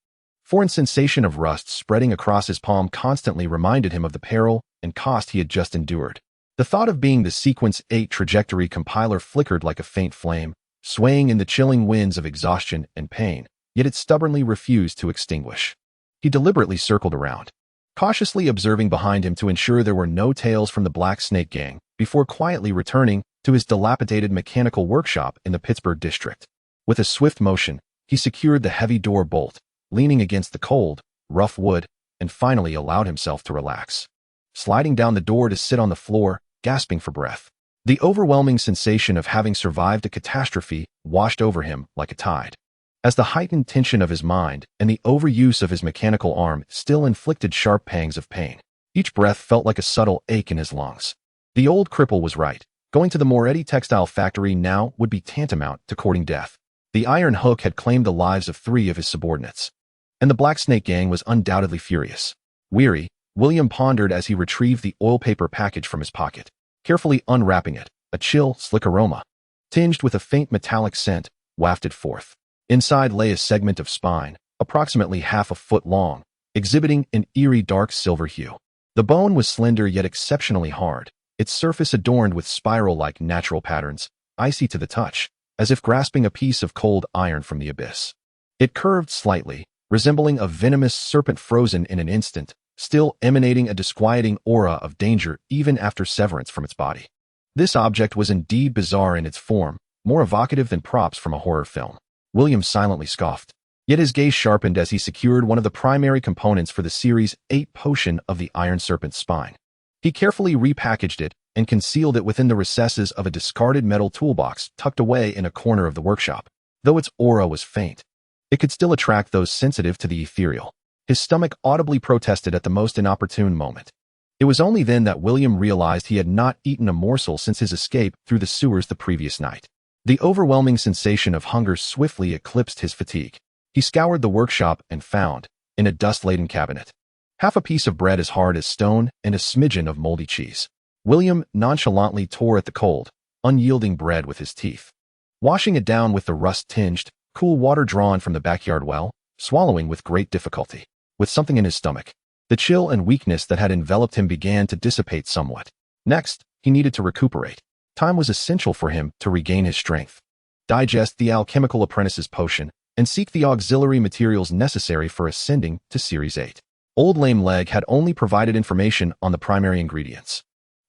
foreign sensation of rust spreading across his palm constantly reminded him of the peril and cost he had just endured. The thought of being the Sequence 8 trajectory compiler flickered like a faint flame, swaying in the chilling winds of exhaustion and pain, yet it stubbornly refused to extinguish. He deliberately circled around, cautiously observing behind him to ensure there were no tails from the Black Snake gang, before quietly returning to his dilapidated mechanical workshop in the Pittsburgh district. With a swift motion, he secured the heavy door bolt, leaning against the cold, rough wood, and finally allowed himself to relax, sliding down the door to sit on the floor, gasping for breath. The overwhelming sensation of having survived a catastrophe washed over him like a tide, as the heightened tension of his mind and the overuse of his mechanical arm still inflicted sharp pangs of pain. Each breath felt like a subtle ache in his lungs. The old cripple was right. Going to the Moretti textile factory now would be tantamount to courting death. The iron hook had claimed the lives of 3 of his subordinates, and the Black Snake gang was undoubtedly furious. Weary, William pondered as he retrieved the oil paper package from his pocket, carefully unwrapping it. A chill, slick aroma, tinged with a faint metallic scent, wafted forth. Inside lay a segment of spine, approximately half a foot long, exhibiting an eerie dark silver hue. The bone was slender yet exceptionally hard, its surface adorned with spiral-like natural patterns, icy to the touch, as if grasping a piece of cold iron from the abyss. It curved slightly, resembling a venomous serpent frozen in an instant, still emanating a disquieting aura of danger even after severance from its body. This object was indeed bizarre in its form, more evocative than props from a horror film. William silently scoffed, yet his gaze sharpened as he secured one of the primary components for the Series 8 potion of the Iron Serpent's spine. He carefully repackaged it and concealed it within the recesses of a discarded metal toolbox tucked away in a corner of the workshop. Though its aura was faint, it could still attract those sensitive to the ethereal. His stomach audibly protested at the most inopportune moment. It was only then that William realized he had not eaten a morsel since his escape through the sewers the previous night. The overwhelming sensation of hunger swiftly eclipsed his fatigue. He scoured the workshop and found, in a dust-laden cabinet, half a piece of bread as hard as stone and a smidgen of moldy cheese. William nonchalantly tore at the cold, unyielding bread with his teeth, washing it down with the rust-tinged, cool water drawn from the backyard well, swallowing with great difficulty. With something in his stomach, the chill and weakness that had enveloped him began to dissipate somewhat. Next, he needed to recuperate. Time was essential for him to regain his strength, digest the alchemical apprentice's potion, and seek the auxiliary materials necessary for ascending to Series 8. Old Lame Leg had only provided information on the primary ingredients.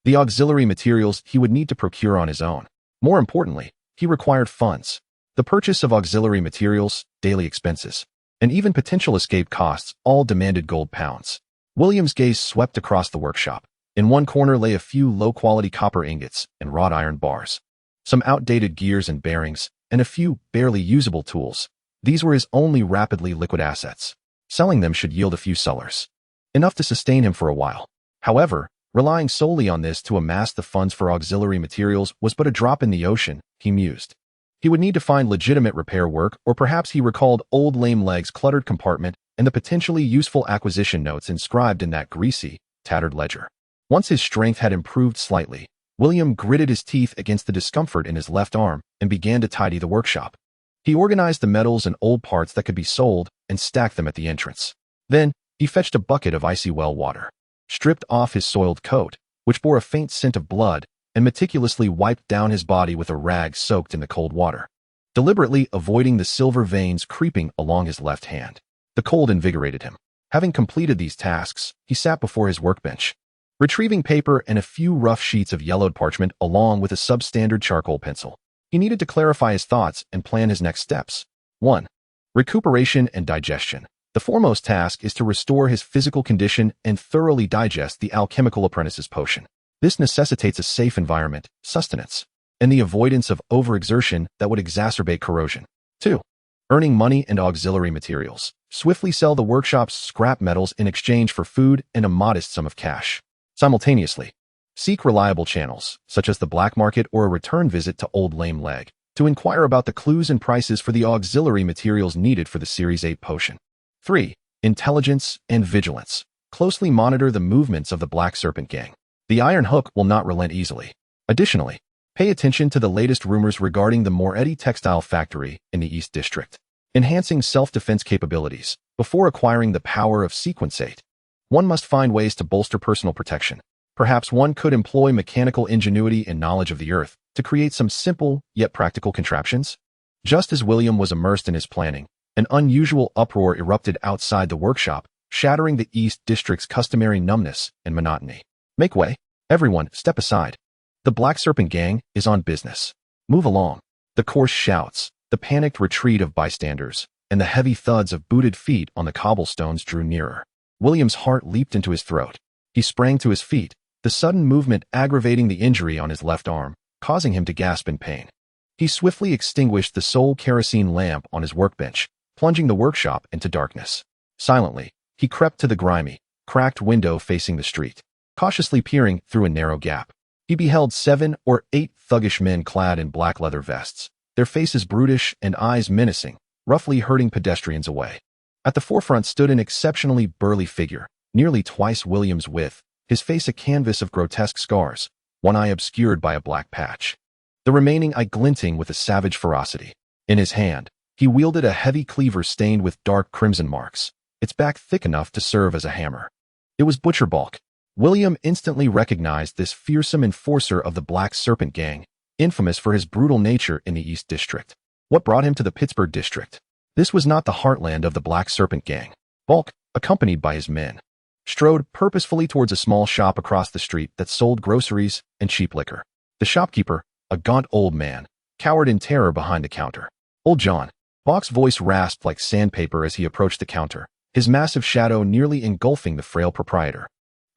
The auxiliary materials he would need to procure on his own. More importantly, he required funds. The purchase of auxiliary materials, daily expenses, and even potential escape costs all demanded gold pounds. William's gaze swept across the workshop. In one corner lay a few low-quality copper ingots and wrought iron bars, some outdated gears and bearings, and a few barely usable tools. These were his only rapidly liquid assets. Selling them should yield a few sullers, enough to sustain him for a while. However, relying solely on this to amass the funds for auxiliary materials was but a drop in the ocean, he mused. He would need to find legitimate repair work, or perhaps he recalled Old Lame Leg's cluttered compartment and the potentially useful acquisition notes inscribed in that greasy, tattered ledger. Once his strength had improved slightly, William gritted his teeth against the discomfort in his left arm and began to tidy the workshop. He organized the metals and old parts that could be sold and stacked them at the entrance. Then, he fetched a bucket of icy well water, stripped off his soiled coat, which bore a faint scent of blood, and meticulously wiped down his body with a rag soaked in the cold water, deliberately avoiding the silver veins creeping along his left hand. The cold invigorated him. Having completed these tasks, he sat before his workbench, retrieving paper and a few rough sheets of yellowed parchment along with a substandard charcoal pencil. He needed to clarify his thoughts and plan his next steps. 1. Recuperation and digestion. The foremost task is to restore his physical condition and thoroughly digest the alchemical apprentice's potion. This necessitates a safe environment, sustenance, and the avoidance of overexertion that would exacerbate corrosion. 2. Earning money and auxiliary materials. Swiftly sell the workshop's scrap metals in exchange for food and a modest sum of cash. Simultaneously, seek reliable channels, such as the black market or a return visit to Old Lame Leg, to inquire about the clues and prices for the auxiliary materials needed for the Series 8 potion. 3. Intelligence and vigilance. Closely monitor the movements of the Black Serpent gang. The Iron Hook will not relent easily. Additionally, pay attention to the latest rumors regarding the Moretti textile factory in the East District. Enhancing self-defense capabilities. Before acquiring the power of Sequence 8, one must find ways to bolster personal protection. Perhaps one could employ mechanical ingenuity and knowledge of the earth to create some simple yet practical contraptions. Just as William was immersed in his planning, an unusual uproar erupted outside the workshop, shattering the East District's customary numbness and monotony. Make way. Everyone, step aside. The Black Serpent gang is on business. Move along. The coarse shouts, the panicked retreat of bystanders, and the heavy thuds of booted feet on the cobblestones drew nearer. William's heart leaped into his throat. He sprang to his feet, the sudden movement aggravating the injury on his left arm, causing him to gasp in pain. He swiftly extinguished the sole kerosene lamp on his workbench, plunging the workshop into darkness. Silently, he crept to the grimy, cracked window facing the street. Cautiously peering through a narrow gap, he beheld 7 or 8 thuggish men clad in black leather vests, their faces brutish and eyes menacing, roughly herding pedestrians away. At the forefront stood an exceptionally burly figure, nearly twice William's width, his face a canvas of grotesque scars, one eye obscured by a black patch, the remaining eye glinting with a savage ferocity. In his hand, he wielded a heavy cleaver stained with dark crimson marks, its back thick enough to serve as a hammer. It was Butcher Bulk. William instantly recognized this fearsome enforcer of the Black Serpent gang, infamous for his brutal nature in the East District. What brought him to the Pittsburgh District? This was not the heartland of the Black Serpent gang. Bulk, accompanied by his men, strode purposefully towards a small shop across the street that sold groceries and cheap liquor. The shopkeeper, a gaunt old man, cowered in terror behind the counter. Old John. Bulk's voice rasped like sandpaper as he approached the counter, his massive shadow nearly engulfing the frail proprietor.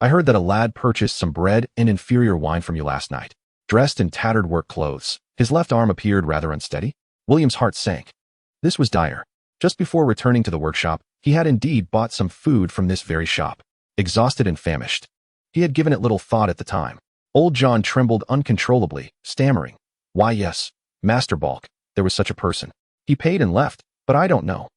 I heard that a lad purchased some bread and inferior wine from you last night. Dressed in tattered work clothes, his left arm appeared rather unsteady. William's heart sank. This was dire. Just before returning to the workshop, he had indeed bought some food from this very shop. Exhausted and famished, he had given it little thought at the time. Old John trembled uncontrollably, stammering, "Why yes, Master Bulk, there was such a person. He paid and left, but I don't know."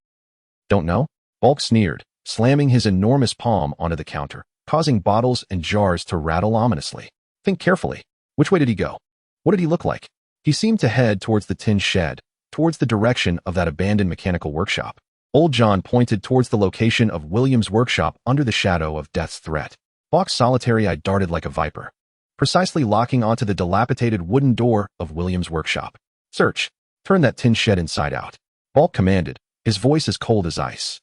"Don't know?" Bulk sneered, slamming his enormous palm onto the counter, causing bottles and jars to rattle ominously. "Think carefully. Which way did he go? What did he look like? He seemed to head towards the tin shed, towards the direction of that abandoned mechanical workshop. Old John pointed towards the location of William's workshop under the shadow of death's threat. Balk's solitary eye darted like a viper, precisely locking onto the dilapidated wooden door of William's workshop. Search. Turn that tin shed inside out. Balk commanded, his voice as cold as ice.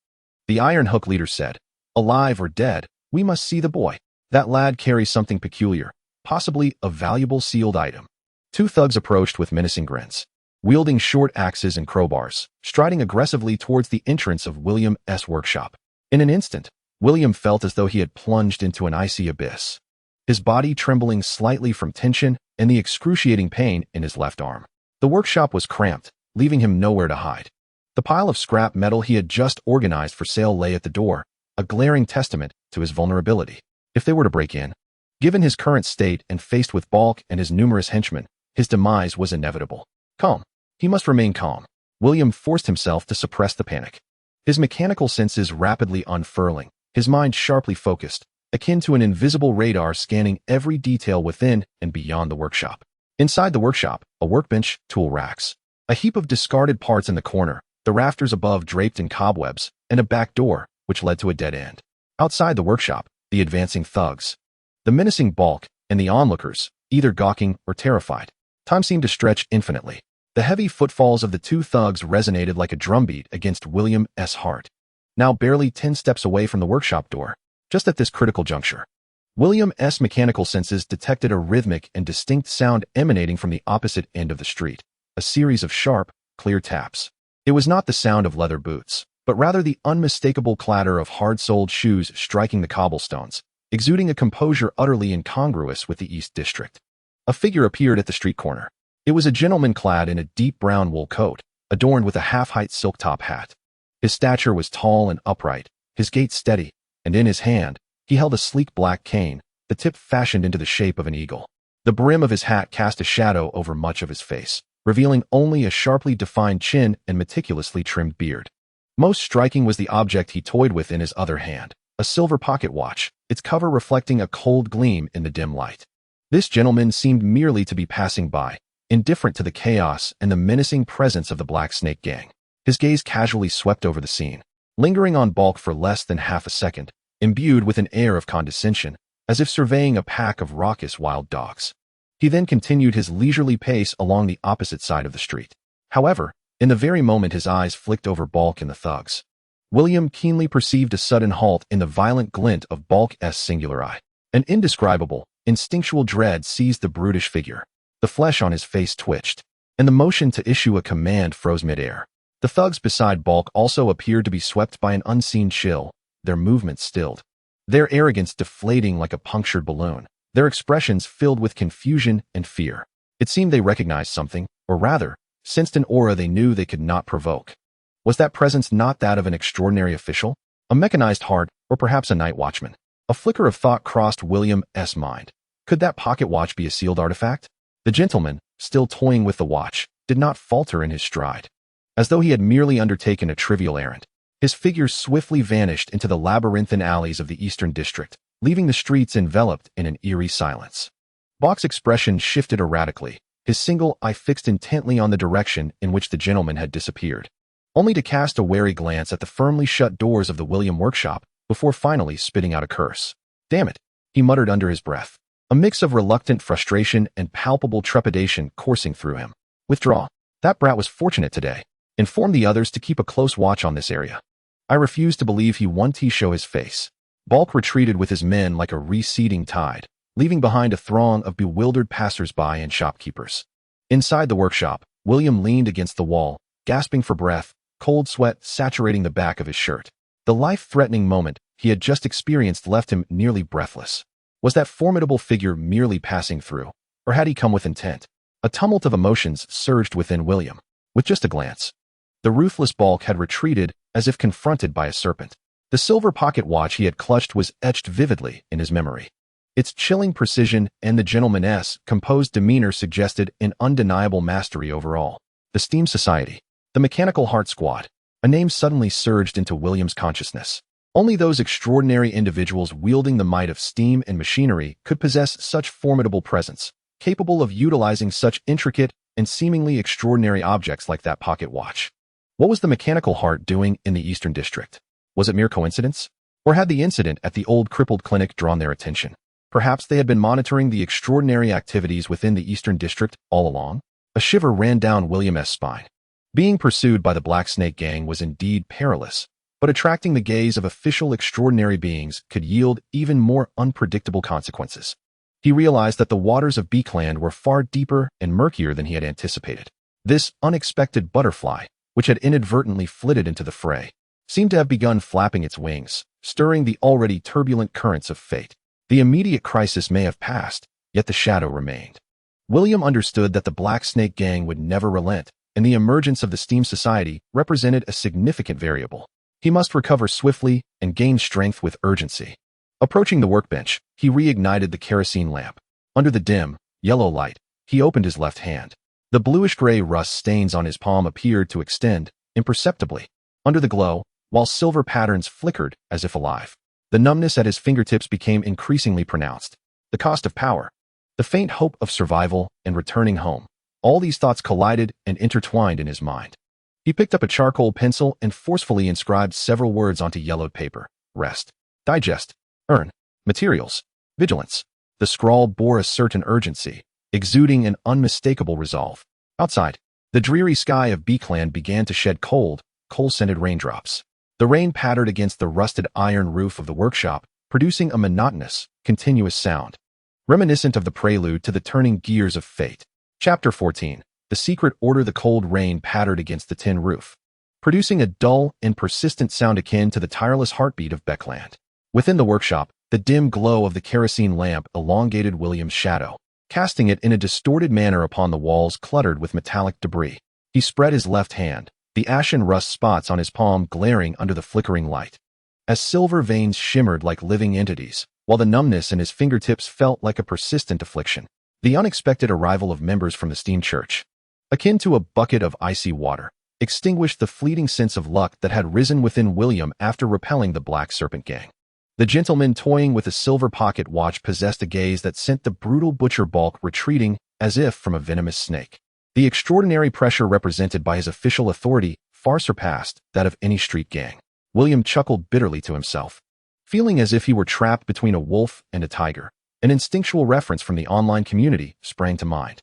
The Iron Hook leader said, alive or dead, we must see the boy. That lad carries something peculiar, possibly a valuable sealed item. Two thugs approached with menacing grins, wielding short axes and crowbars, striding aggressively towards the entrance of William's workshop. In an instant, William felt as though he had plunged into an icy abyss, his body trembling slightly from tension and the excruciating pain in his left arm. The workshop was cramped, leaving him nowhere to hide. The pile of scrap metal he had just organized for sale lay at the door, a glaring testament to his vulnerability. If they were to break in, given his current state and faced with Balk and his numerous henchmen, his demise was inevitable. Calm. He must remain calm. William forced himself to suppress the panic. His mechanical senses rapidly unfurling, his mind sharply focused, akin to an invisible radar scanning every detail within and beyond the workshop. Inside the workshop, a workbench, tool racks, a heap of discarded parts in the corner, the rafters above draped in cobwebs, and a back door, which led to a dead end. Outside the workshop, the advancing thugs, the menacing Balk, and the onlookers, either gawking or terrified. Time seemed to stretch infinitely. The heavy footfalls of the two thugs resonated like a drumbeat against William's heart. Now barely 10 steps away from the workshop door, just at this critical juncture, William's mechanical senses detected a rhythmic and distinct sound emanating from the opposite end of the street, a series of sharp, clear taps. It was not the sound of leather boots, but rather the unmistakable clatter of hard-soled shoes striking the cobblestones, exuding a composure utterly incongruous with the East District. A figure appeared at the street corner. It was a gentleman clad in a deep brown wool coat, adorned with a half-height silk top hat. His stature was tall and upright, his gait steady, and in his hand, he held a sleek black cane, the tip fashioned into the shape of an eagle. The brim of his hat cast a shadow over much of his face, revealing only a sharply defined chin and meticulously trimmed beard. Most striking was the object he toyed with in his other hand, a silver pocket watch, its cover reflecting a cold gleam in the dim light. This gentleman seemed merely to be passing by, indifferent to the chaos and the menacing presence of the Black Snake gang. His gaze casually swept over the scene, lingering on Balk for less than half a second, imbued with an air of condescension, as if surveying a pack of raucous wild dogs. He then continued his leisurely pace along the opposite side of the street. However, in the very moment his eyes flicked over Balk and the thugs, William keenly perceived a sudden halt in the violent glint of Balk's singular eye. An indescribable, instinctual dread seized the brutish figure. The flesh on his face twitched, and the motion to issue a command froze midair. The thugs beside Balk also appeared to be swept by an unseen chill, their movements stilled, their arrogance deflating like a punctured balloon, their expressions filled with confusion and fear. It seemed they recognized something, or rather, sensed an aura they knew they could not provoke. Was that presence not that of an extraordinary official, a mechanized heart, or perhaps a night watchman? A flicker of thought crossed William's mind. Could that pocket watch be a sealed artifact? The gentleman, still toying with the watch, did not falter in his stride, as though he had merely undertaken a trivial errand. His figure swiftly vanished into the labyrinthine alleys of the Eastern District, leaving the streets enveloped in an eerie silence. Balk's expression shifted erratically, his single eye fixed intently on the direction in which the gentleman had disappeared, only to cast a wary glance at the firmly shut doors of the William workshop before finally spitting out a curse. Damn it, he muttered under his breath, a mix of reluctant frustration and palpable trepidation coursing through him. Withdraw. That brat was fortunate today. Inform the others to keep a close watch on this area. I refuse to believe he won't show his face. Balk retreated with his men like a receding tide, leaving behind a throng of bewildered passers-by and shopkeepers. Inside the workshop, William leaned against the wall, gasping for breath, cold sweat saturating the back of his shirt. The life-threatening moment he had just experienced left him nearly breathless. Was that formidable figure merely passing through, or had he come with intent? A tumult of emotions surged within William. With just a glance, the ruthless Balk had retreated as if confronted by a serpent. The silver pocket watch he had clutched was etched vividly in his memory. Its chilling precision and the gentleman's composed demeanor suggested an undeniable mastery over all. The Steam Society, the Mechanical Heart Squad, a name suddenly surged into William's consciousness. Only those extraordinary individuals wielding the might of steam and machinery could possess such formidable presence, capable of utilizing such intricate and seemingly extraordinary objects like that pocket watch. What was the mechanical heart doing in the Eastern District? Was it mere coincidence? Or had the incident at the old crippled clinic drawn their attention? Perhaps they had been monitoring the extraordinary activities within the Eastern District all along? A shiver ran down William's spine. Being pursued by the Black Snake Gang was indeed perilous, but attracting the gaze of official extraordinary beings could yield even more unpredictable consequences. He realized that the waters of Backlund were far deeper and murkier than he had anticipated. This unexpected butterfly, which had inadvertently flitted into the fray, seemed to have begun flapping its wings, stirring the already turbulent currents of fate. The immediate crisis may have passed, yet the shadow remained. William understood that the Black Snake Gang would never relent, and the emergence of the Steam Society represented a significant variable. He must recover swiftly and gain strength with urgency. Approaching the workbench, he reignited the kerosene lamp. Under the dim, yellow light, he opened his left hand. The bluish-gray rust stains on his palm appeared to extend imperceptibly. Under the glow, while silver patterns flickered as if alive, the numbness at his fingertips became increasingly pronounced. The cost of power, the faint hope of survival and returning home. All these thoughts collided and intertwined in his mind. He picked up a charcoal pencil and forcefully inscribed several words onto yellowed paper. Rest, digest, earn, materials, vigilance. The scrawl bore a certain urgency, exuding an unmistakable resolve. Outside, the dreary sky of Backlund began to shed cold, coal-scented raindrops. The rain pattered against the rusted iron roof of the workshop, producing a monotonous, continuous sound, reminiscent of the prelude to the turning gears of fate. Chapter 14. The Secret Order. The cold rain pattered against the tin roof, producing a dull and persistent sound akin to the tireless heartbeat of Backlund. Within the workshop, the dim glow of the kerosene lamp elongated William's shadow, casting it in a distorted manner upon the walls cluttered with metallic debris. He spread his left hand, the ashen rust spots on his palm glaring under the flickering light, as silver veins shimmered like living entities, while the numbness in his fingertips felt like a persistent affliction. The unexpected arrival of members from the Steam Church, akin to a bucket of icy water, extinguished the fleeting sense of luck that had risen within William after repelling the Black Serpent Gang. The gentleman toying with a silver pocket watch possessed a gaze that sent the brutal butcher bulk retreating as if from a venomous snake. The extraordinary pressure represented by his official authority far surpassed that of any street gang. William chuckled bitterly to himself, feeling as if he were trapped between a wolf and a tiger. An instinctual reference from the online community sprang to mind.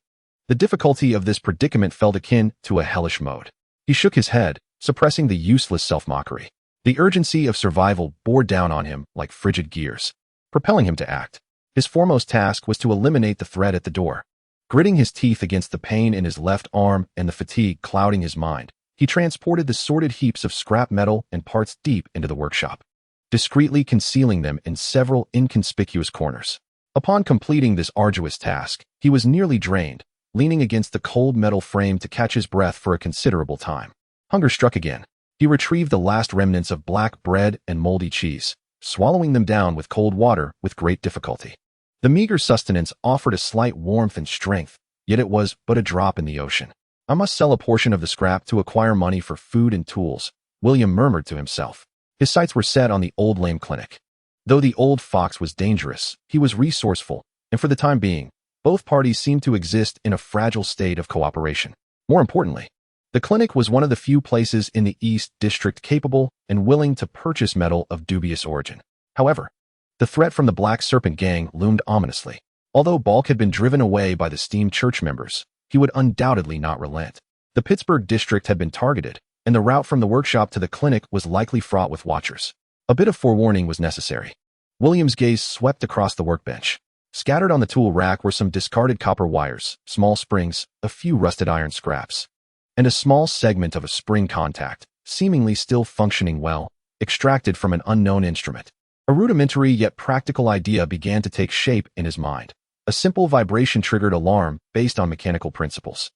The difficulty of this predicament felt akin to a hellish mode. He shook his head, suppressing the useless self-mockery. The urgency of survival bore down on him like frigid gears, propelling him to act. His foremost task was to eliminate the threat at the door. Gritting his teeth against the pain in his left arm and the fatigue clouding his mind, he transported the sordid heaps of scrap metal and parts deep into the workshop, discreetly concealing them in several inconspicuous corners. Upon completing this arduous task, he was nearly drained, leaning against the cold metal frame to catch his breath for a considerable time. Hunger struck again. He retrieved the last remnants of black bread and moldy cheese, swallowing them down with cold water with great difficulty. The meager sustenance offered a slight warmth and strength, yet it was but a drop in the ocean. I must sell a portion of the scrap to acquire money for food and tools, William murmured to himself. His sights were set on the old lame clinic. Though the old fox was dangerous, he was resourceful, and for the time being, both parties seemed to exist in a fragile state of cooperation. More importantly, the clinic was one of the few places in the East District capable and willing to purchase metal of dubious origin. However, the threat from the Black Serpent Gang loomed ominously. Although Balk had been driven away by the Steam Church members, he would undoubtedly not relent. The Pittsburgh District had been targeted, and the route from the workshop to the clinic was likely fraught with watchers. A bit of forewarning was necessary. William's gaze swept across the workbench. Scattered on the tool rack were some discarded copper wires, small springs, a few rusted iron scraps, and a small segment of a spring contact, seemingly still functioning well, extracted from an unknown instrument. A rudimentary yet practical idea began to take shape in his mind. A simple vibration-triggered alarm based on mechanical principles.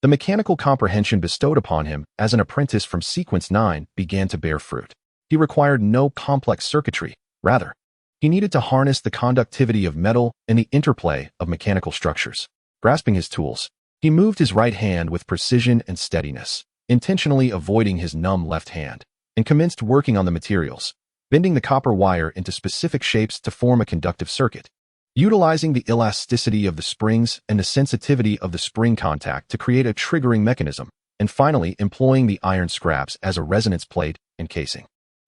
The mechanical comprehension bestowed upon him as an apprentice from Sequence 9 began to bear fruit. He required no complex circuitry. Rather, he needed to harness the conductivity of metal and the interplay of mechanical structures. Grasping his tools, he moved his right hand with precision and steadiness, intentionally avoiding his numb left hand, and commenced working on the materials, bending the copper wire into specific shapes to form a conductive circuit. utilizing the elasticity of the springs and the sensitivity of the spring contact to create a triggering mechanism, and finally employing the iron scraps as a resonance plate and casing.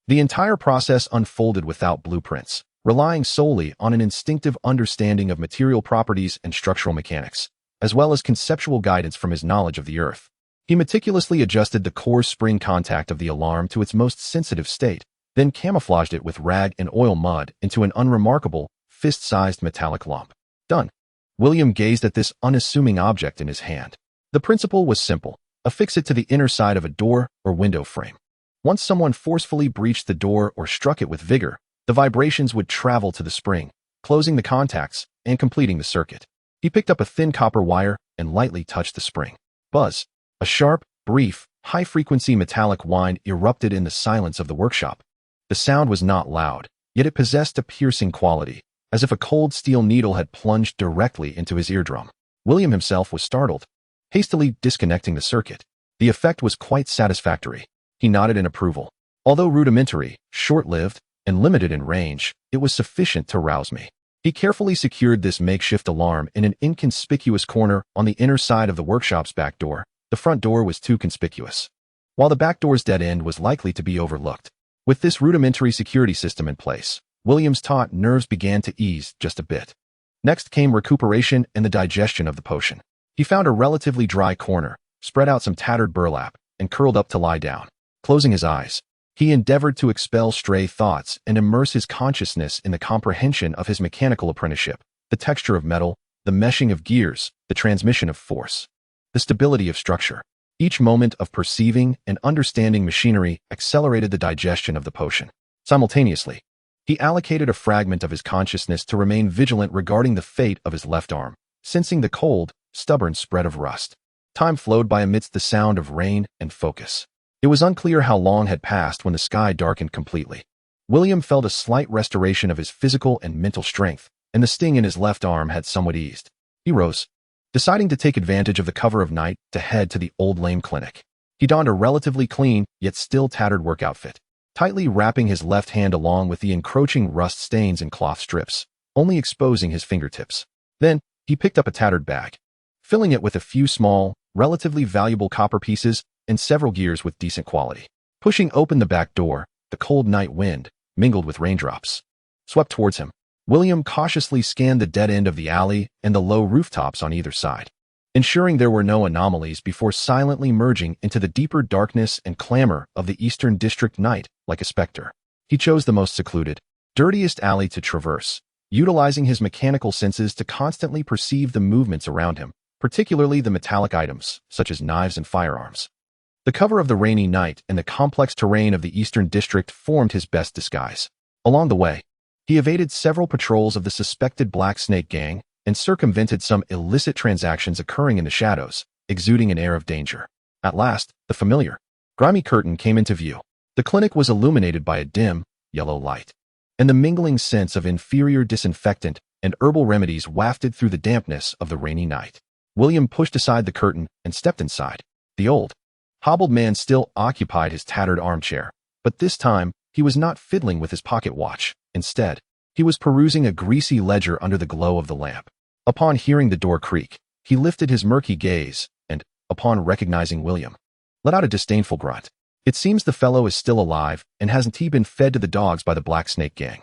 The entire process unfolded without blueprints, relying solely on an instinctive understanding of material properties and structural mechanics, as well as conceptual guidance from his knowledge of the earth. He meticulously adjusted the core spring contact of the alarm to its most sensitive state, then camouflaged it with rag and oil mud into an unremarkable, fist-sized metallic lump. Done. William gazed at this unassuming object in his hand. The principle was simple. Affix it to the inner side of a door or window frame. Once someone forcefully breached the door or struck it with vigor, the vibrations would travel to the spring, closing the contacts and completing the circuit. He picked up a thin copper wire and lightly touched the spring. Buzz. A sharp, brief, high-frequency metallic whine erupted in the silence of the workshop. The sound was not loud, yet it possessed a piercing quality, as if a cold steel needle had plunged directly into his eardrum. William himself was startled, hastily disconnecting the circuit. The effect was quite satisfactory. He nodded in approval. Although rudimentary, short-lived, and limited in range, it was sufficient to rouse me. He carefully secured this makeshift alarm in an inconspicuous corner on the inner side of the workshop's back door. The front door was too conspicuous, while the back door's dead end was likely to be overlooked. With this rudimentary security system in place, William's taut nerves began to ease just a bit. Next came recuperation and the digestion of the potion. He found a relatively dry corner, spread out some tattered burlap, and curled up to lie down. Closing his eyes, he endeavored to expel stray thoughts and immerse his consciousness in the comprehension of his mechanical apprenticeship, the texture of metal, the meshing of gears, the transmission of force, the stability of structure. Each moment of perceiving and understanding machinery accelerated the digestion of the potion. Simultaneously, he allocated a fragment of his consciousness to remain vigilant regarding the fate of his left arm, sensing the cold, stubborn spread of rust. Time flowed by amidst the sound of rain and focus. It was unclear how long had passed when the sky darkened completely. William felt a slight restoration of his physical and mental strength, and the sting in his left arm had somewhat eased. He rose, deciding to take advantage of the cover of night to head to the Old Lame Clinic. He donned a relatively clean, yet still tattered work outfit, tightly wrapping his left hand along with the encroaching rust stains and cloth strips, only exposing his fingertips. Then, he picked up a tattered bag, filling it with a few small, relatively valuable copper pieces and several gears with decent quality. Pushing open the back door, the cold night wind, mingled with raindrops, swept towards him. William cautiously scanned the dead end of the alley and the low rooftops on either side, ensuring there were no anomalies before silently merging into the deeper darkness and clamor of the Eastern District night like a specter. He chose the most secluded, dirtiest alley to traverse, utilizing his mechanical senses to constantly perceive the movements around him, particularly the metallic items, such as knives and firearms. The cover of the rainy night and the complex terrain of the Eastern District formed his best disguise. Along the way, he evaded several patrols of the suspected Black Snake Gang and circumvented some illicit transactions occurring in the shadows, exuding an air of danger. At last, the familiar, grimy curtain came into view. The clinic was illuminated by a dim, yellow light, and the mingling scents of inferior disinfectant and herbal remedies wafted through the dampness of the rainy night. William pushed aside the curtain and stepped inside. The old, hobbled man still occupied his tattered armchair, but this time he was not fiddling with his pocket watch. Instead, he was perusing a greasy ledger under the glow of the lamp. Upon hearing the door creak, he lifted his murky gaze and, upon recognizing William, let out a disdainful grunt. It seems the fellow is still alive, and hasn't he been fed to the dogs by the Black Snake Gang?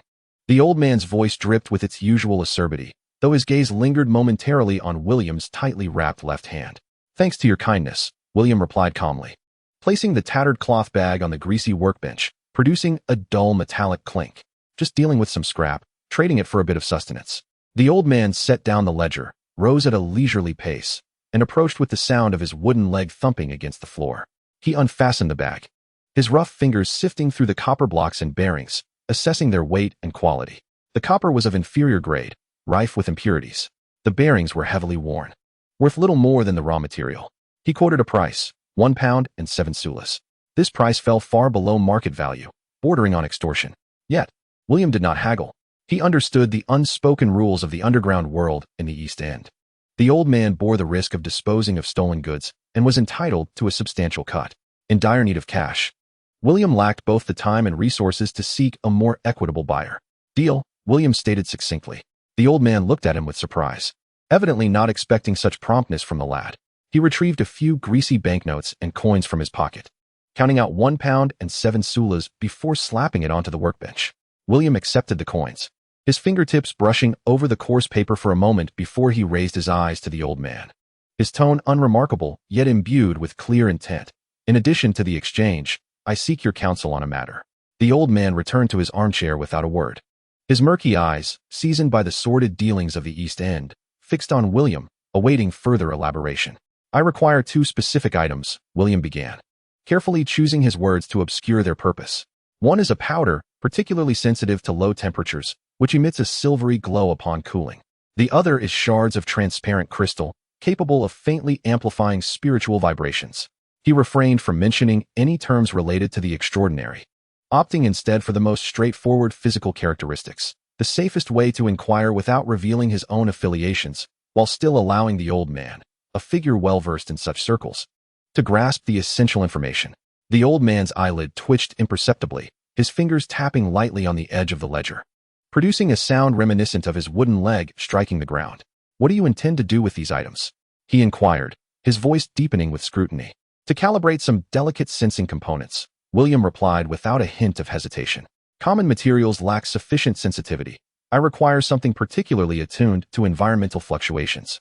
The old man's voice dripped with its usual acerbity, though his gaze lingered momentarily on William's tightly wrapped left hand. Thanks to your kindness, William replied calmly, placing the tattered cloth bag on the greasy workbench, producing a dull metallic clink. Just dealing with some scrap, trading it for a bit of sustenance. The old man set down the ledger, rose at a leisurely pace, and approached with the sound of his wooden leg thumping against the floor. He unfastened the bag, his rough fingers sifting through the copper blocks and bearings, assessing their weight and quality. The copper was of inferior grade, rife with impurities. The bearings were heavily worn, worth little more than the raw material. He quoted a price, £1 and 7 sulas. This price fell far below market value, bordering on extortion. Yet, William did not haggle. He understood the unspoken rules of the underground world in the East End. The old man bore the risk of disposing of stolen goods and was entitled to a substantial cut. In dire need of cash, William lacked both the time and resources to seek a more equitable buyer. Deal, William stated succinctly. The old man looked at him with surprise, evidently not expecting such promptness from the lad. He retrieved a few greasy banknotes and coins from his pocket, counting out 1 pound and 7 sulas before slapping it onto the workbench. William accepted the coins, his fingertips brushing over the coarse paper for a moment before he raised his eyes to the old man. His tone unremarkable, yet imbued with clear intent. In addition to the exchange, I seek your counsel on a matter. The old man returned to his armchair without a word. His murky eyes, seasoned by the sordid dealings of the East End, fixed on William, awaiting further elaboration. I require 2 specific items, William began, carefully choosing his words to obscure their purpose. One is a powder, particularly sensitive to low temperatures, which emits a silvery glow upon cooling. The other is shards of transparent crystal, capable of faintly amplifying spiritual vibrations. He refrained from mentioning any terms related to the extraordinary, opting instead for the most straightforward physical characteristics, the safest way to inquire without revealing his own affiliations, while still allowing the old man, a figure well-versed in such circles, to grasp the essential information. The old man's eyelid twitched imperceptibly, his fingers tapping lightly on the edge of the ledger, producing a sound reminiscent of his wooden leg striking the ground. What do you intend to do with these items? He inquired, his voice deepening with scrutiny. To calibrate some delicate sensing components, William replied without a hint of hesitation. Common materials lack sufficient sensitivity. I require something particularly attuned to environmental fluctuations.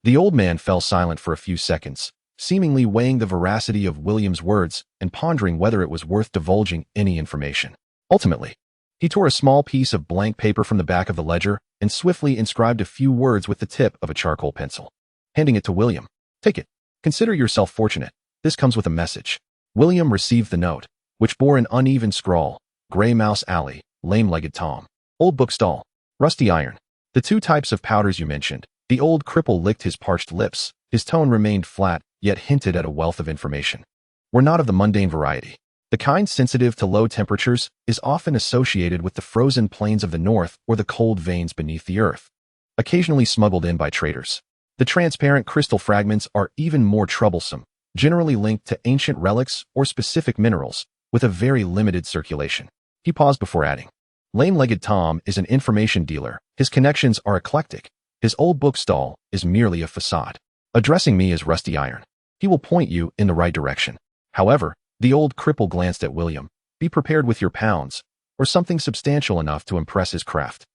The old man fell silent for a few seconds, seemingly weighing the veracity of William's words and pondering whether it was worth divulging any information. Ultimately, he tore a small piece of blank paper from the back of the ledger and swiftly inscribed a few words with the tip of a charcoal pencil. Handing it to William. Take it. Consider yourself fortunate. This comes with a message. William received the note, which bore an uneven scrawl. Gray Mouse Alley, Lame-Legged Tom. Old Book Stall. Rusty Iron. The 2 types of powders you mentioned. The old cripple licked his parched lips. His tone remained flat, yet hinted at a wealth of information. Were not of the mundane variety. The kind sensitive to low temperatures is often associated with the frozen plains of the north or the cold veins beneath the earth, occasionally smuggled in by traders. The transparent crystal fragments are even more troublesome, generally linked to ancient relics or specific minerals, with a very limited circulation. He paused before adding, Lame-Legged Tom is an information dealer. His connections are eclectic. His old book stall is merely a facade. Addressing me as Rusty Iron, he will point you in the right direction. However, the old cripple glanced at William. Be prepared with your pounds, or something substantial enough to impress his craft.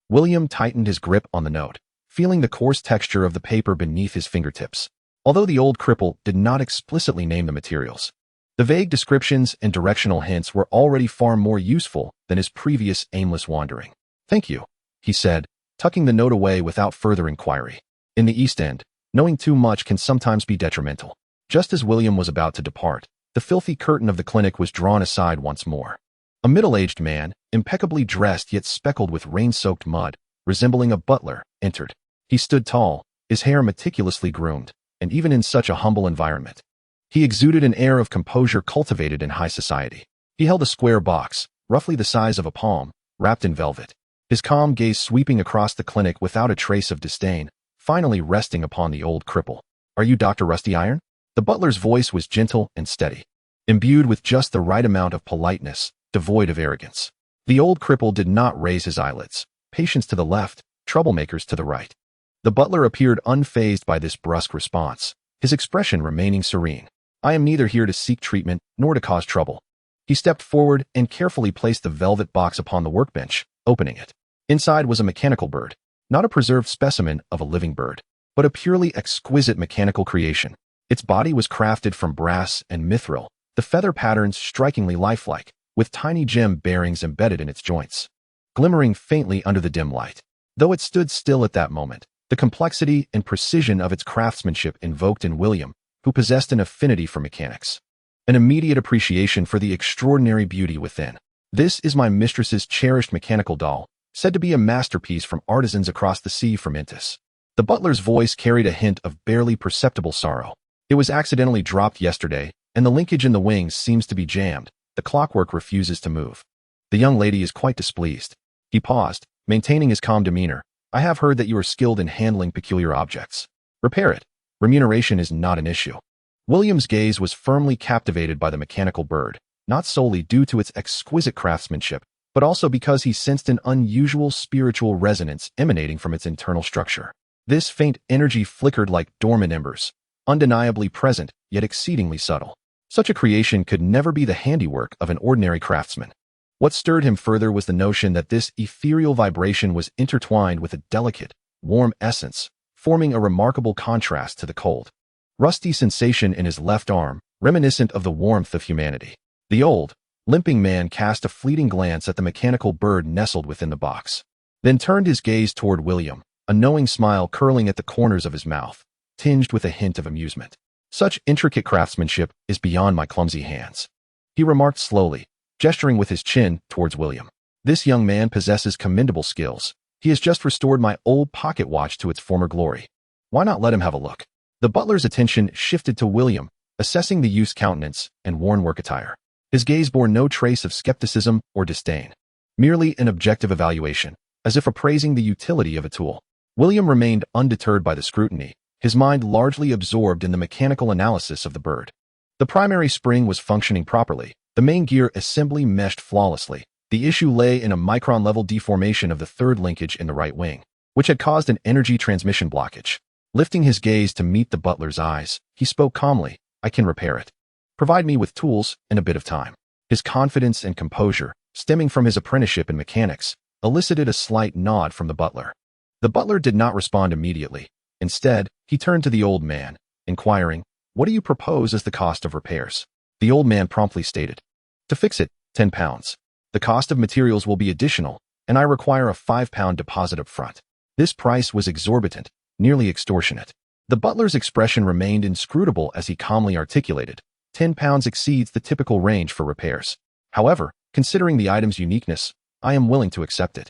William tightened his grip on the note, feeling the coarse texture of the paper beneath his fingertips. Although the old cripple did not explicitly name the materials, the vague descriptions and directional hints were already far more useful than his previous aimless wandering. Thank you, he said, tucking the note away without further inquiry. In the East End, knowing too much can sometimes be detrimental. Just as William was about to depart, the filthy curtain of the clinic was drawn aside once more. A middle-aged man, impeccably dressed yet speckled with rain-soaked mud, resembling a butler, entered. He stood tall, his hair meticulously groomed, and even in such a humble environment, he exuded an air of composure cultivated in high society. He held a square box, roughly the size of a palm, wrapped in velvet, his calm gaze sweeping across the clinic without a trace of disdain, finally resting upon the old cripple. Are you Dr. Rusty Iron? The butler's voice was gentle and steady, imbued with just the right amount of politeness, devoid of arrogance. The old cripple did not raise his eyelids. Patients to the left, troublemakers to the right. The butler appeared unfazed by this brusque response, his expression remaining serene. I am neither here to seek treatment nor to cause trouble. He stepped forward and carefully placed the velvet box upon the workbench, opening it. Inside was a mechanical bird, not a preserved specimen of a living bird, but a purely exquisite mechanical creation. Its body was crafted from brass and mithril, the feather patterns strikingly lifelike, with tiny gem bearings embedded in its joints, glimmering faintly under the dim light. Though it stood still at that moment, the complexity and precision of its craftsmanship invoked in William, who possessed an affinity for mechanics, an immediate appreciation for the extraordinary beauty within. This is my mistress's cherished mechanical doll, said to be a masterpiece from artisans across the sea from Intis. The butler's voice carried a hint of barely perceptible sorrow. It was accidentally dropped yesterday, and the linkage in the wings seems to be jammed. The clockwork refuses to move. The young lady is quite displeased. He paused, maintaining his calm demeanor. I have heard that you are skilled in handling peculiar objects. Repair it. Remuneration is not an issue. William's gaze was firmly captivated by the mechanical bird, not solely due to its exquisite craftsmanship, but but also because he sensed an unusual spiritual resonance emanating from its internal structure. This faint energy flickered like dormant embers, undeniably present, yet exceedingly subtle. Such a creation could never be the handiwork of an ordinary craftsman. What stirred him further was the notion that this ethereal vibration was intertwined with a delicate, warm essence, forming a remarkable contrast to the cold, rusty sensation in his left arm, reminiscent of the warmth of humanity. The old, limping man cast a fleeting glance at the mechanical bird nestled within the box, then turned his gaze toward William, a knowing smile curling at the corners of his mouth, tinged with a hint of amusement. Such intricate craftsmanship is beyond my clumsy hands, he remarked slowly, gesturing with his chin towards William. This young man possesses commendable skills. He has just restored my old pocket watch to its former glory. Why not let him have a look? The butler's attention shifted to William, assessing the youth's countenance and worn work attire. His gaze bore no trace of skepticism or disdain, merely an objective evaluation, as if appraising the utility of a tool. William remained undeterred by the scrutiny, his mind largely absorbed in the mechanical analysis of the bird. The primary spring was functioning properly. The main gear assembly meshed flawlessly. The issue lay in a micron-level deformation of the third linkage in the right wing, which had caused an energy transmission blockage. Lifting his gaze to meet the butler's eyes, he spoke calmly, "I can repair it. Provide me with tools and a bit of time." His confidence and composure, stemming from his apprenticeship in mechanics, elicited a slight nod from the butler. The butler did not respond immediately. Instead, he turned to the old man, inquiring, "What do you propose as the cost of repairs?" The old man promptly stated, "To fix it, £10. The cost of materials will be additional, and I require a £5 deposit up front." This price was exorbitant, nearly extortionate. The butler's expression remained inscrutable as he calmly articulated, £10 exceeds the typical range for repairs. However, considering the item's uniqueness, I am willing to accept it.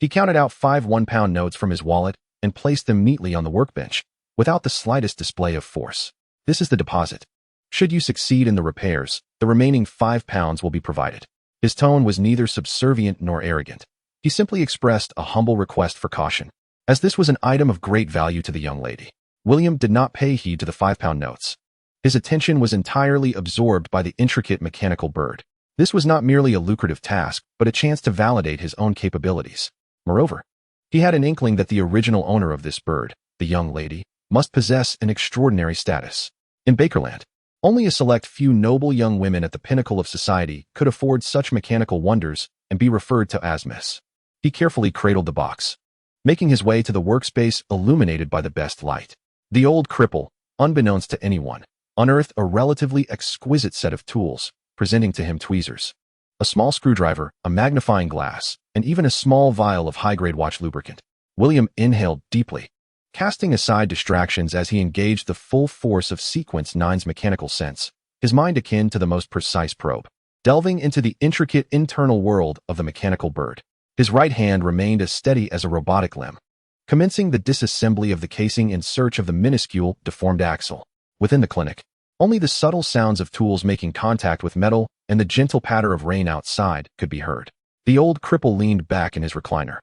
He counted out 5 £1 notes from his wallet and placed them neatly on the workbench, without the slightest display of force. "This is the deposit. Should you succeed in the repairs, the remaining £5 will be provided." His tone was neither subservient nor arrogant. He simply expressed a humble request for caution. As this was an item of great value to the young lady, William did not pay heed to the £5 notes. His attention was entirely absorbed by the intricate mechanical bird. This was not merely a lucrative task, but a chance to validate his own capabilities. Moreover, he had an inkling that the original owner of this bird, the young lady, must possess an extraordinary status. In Bakerland, only a select few noble young women at the pinnacle of society could afford such mechanical wonders and be referred to as Miss. He carefully cradled the box, making his way to the workspace illuminated by the best light. The old cripple, unbeknownst to anyone, unearthed a relatively exquisite set of tools, presenting to him tweezers, a small screwdriver, a magnifying glass, and even a small vial of high-grade watch lubricant. William inhaled deeply, casting aside distractions as he engaged the full force of Sequence 9's mechanical sense, his mind akin to the most precise probe, delving into the intricate internal world of the mechanical bird. His right hand remained as steady as a robotic limb, commencing the disassembly of the casing in search of the minuscule, deformed axle. Within the clinic, only the subtle sounds of tools making contact with metal and the gentle patter of rain outside could be heard. The old cripple leaned back in his recliner,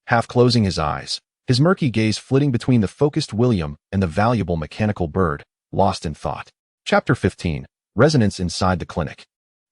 half closing his eyes, his murky gaze flitting between the focused William and the valuable mechanical bird, lost in thought. Chapter 15. Resonance inside the clinic.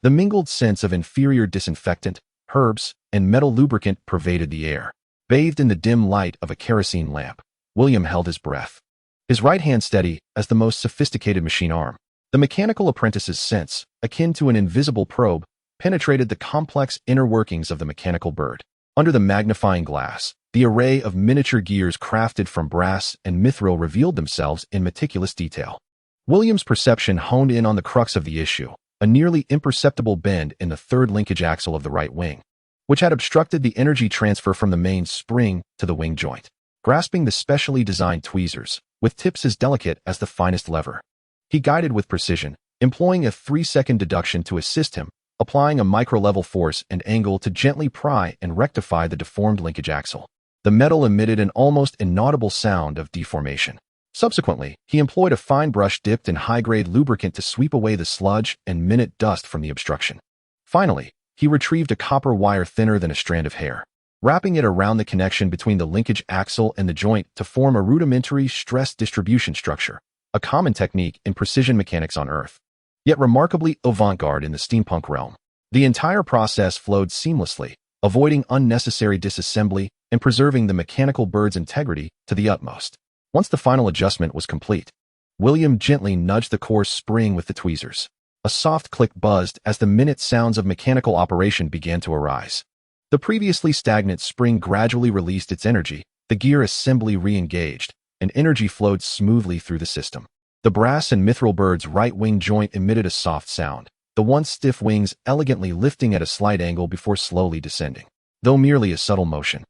The mingled sense of inferior disinfectant, herbs, and metal lubricant pervaded the air. Bathed in the dim light of a kerosene lamp, William held his breath, his right hand steady as the most sophisticated machine arm. The mechanical apprentice's sense, akin to an invisible probe, penetrated the complex inner workings of the mechanical bird. Under the magnifying glass, the array of miniature gears crafted from brass and mithril revealed themselves in meticulous detail. William's perception honed in on the crux of the issue, a nearly imperceptible bend in the third linkage axle of the right wing, which had obstructed the energy transfer from the main spring to the wing joint. Grasping the specially designed tweezers, with tips as delicate as the finest lever, he guided with precision, employing a 3-second deduction to assist him, applying a micro-level force and angle to gently pry and rectify the deformed linkage axle. The metal emitted an almost inaudible sound of deformation. Subsequently, he employed a fine brush dipped in high-grade lubricant to sweep away the sludge and minute dust from the obstruction. Finally, he retrieved a copper wire thinner than a strand of hair, wrapping it around the connection between the linkage axle and the joint to form a rudimentary stress distribution structure, a common technique in precision mechanics on Earth, yet remarkably avant-garde in the steampunk realm. The entire process flowed seamlessly, avoiding unnecessary disassembly and preserving the mechanical bird's integrity to the utmost. Once the final adjustment was complete, William gently nudged the coarse spring with the tweezers. A soft click buzzed as the minute sounds of mechanical operation began to arise. The previously stagnant spring gradually released its energy, the gear assembly re-engaged, and energy flowed smoothly through the system. The brass and mithril bird's right wing joint emitted a soft sound, the once stiff wings elegantly lifting at a slight angle before slowly descending. Though merely a subtle motion,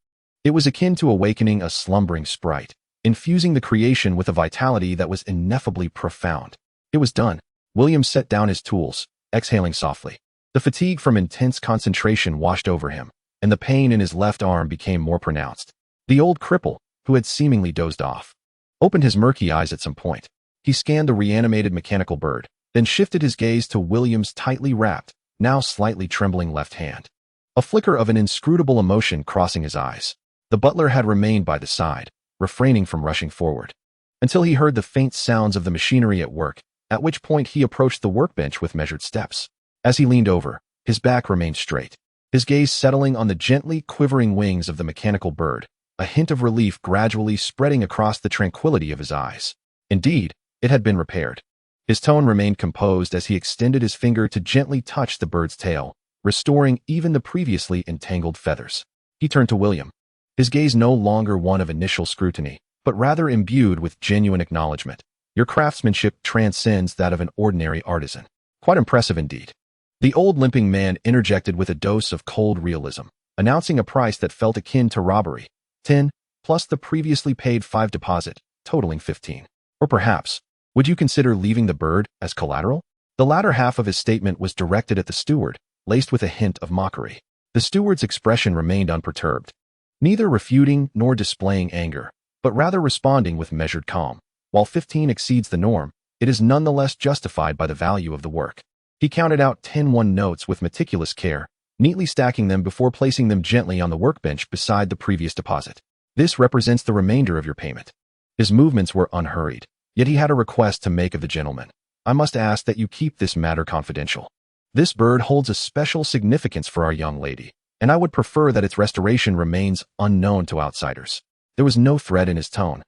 it was akin to awakening a slumbering sprite, infusing the creation with a vitality that was ineffably profound. It was done. William set down his tools, exhaling softly. The fatigue from intense concentration washed over him, and the pain in his left arm became more pronounced. The old cripple, who had seemingly dozed off, opened his murky eyes at some point. He scanned the reanimated mechanical bird, then shifted his gaze to William's tightly wrapped, now slightly trembling left hand. A flicker of an inscrutable emotion crossing his eyes. The butler had remained by the side, refraining from rushing forward, until he heard the faint sounds of the machinery at work, at which point he approached the workbench with measured steps. As he leaned over, his back remained straight, his gaze settling on the gently quivering wings of the mechanical bird, a hint of relief gradually spreading across the tranquility of his eyes. Indeed, it had been repaired. His tone remained composed as he extended his finger to gently touch the bird's tail, restoring even the previously entangled feathers. He turned to William, his gaze no longer one of initial scrutiny, but rather imbued with genuine acknowledgement. Your craftsmanship transcends that of an ordinary artisan. Quite impressive indeed. The old limping man interjected with a dose of cold realism, announcing a price that felt akin to robbery. 10, plus the previously paid 5 deposit, totaling 15. Or perhaps, would you consider leaving the bird as collateral? The latter half of his statement was directed at the steward, laced with a hint of mockery. The steward's expression remained unperturbed, neither refuting nor displaying anger, but rather responding with measured calm. While 15 exceeds the norm, it is nonetheless justified by the value of the work. He counted out 10 notes with meticulous care, neatly stacking them before placing them gently on the workbench beside the previous deposit. This represents the remainder of your payment. His movements were unhurried, yet he had a request to make of the gentleman. I must ask that you keep this matter confidential. This bird holds a special significance for our young lady, and I would prefer that its restoration remains unknown to outsiders. There was no threat in his tone,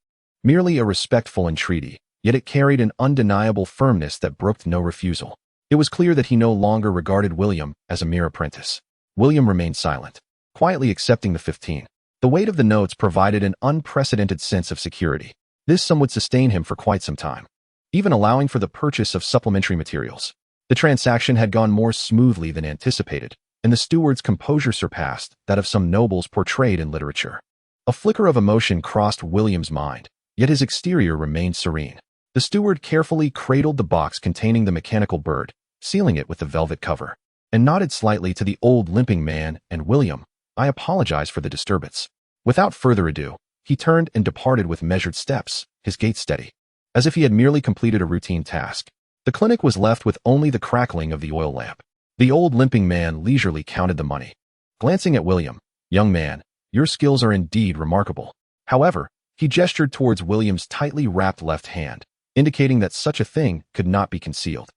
merely a respectful entreaty, yet it carried an undeniable firmness that brooked no refusal. It was clear that he no longer regarded William as a mere apprentice. William remained silent, quietly accepting the 15. The weight of the notes provided an unprecedented sense of security. This sum would sustain him for quite some time, even allowing for the purchase of supplementary materials. The transaction had gone more smoothly than anticipated, and the steward's composure surpassed that of some nobles portrayed in literature. A flicker of emotion crossed William's mind, yet his exterior remained serene. The steward carefully cradled the box containing the mechanical bird, sealing it with the velvet cover, and nodded slightly to the old limping man and William. I apologize for the disturbance. Without further ado, he turned and departed with measured steps, his gait steady, as if he had merely completed a routine task. The clinic was left with only the crackling of the oil lamp. The old limping man leisurely counted the money. Glancing at William, young man, your skills are indeed remarkable. However, he gestured towards William's tightly wrapped left hand, indicating that such a thing could not be concealed.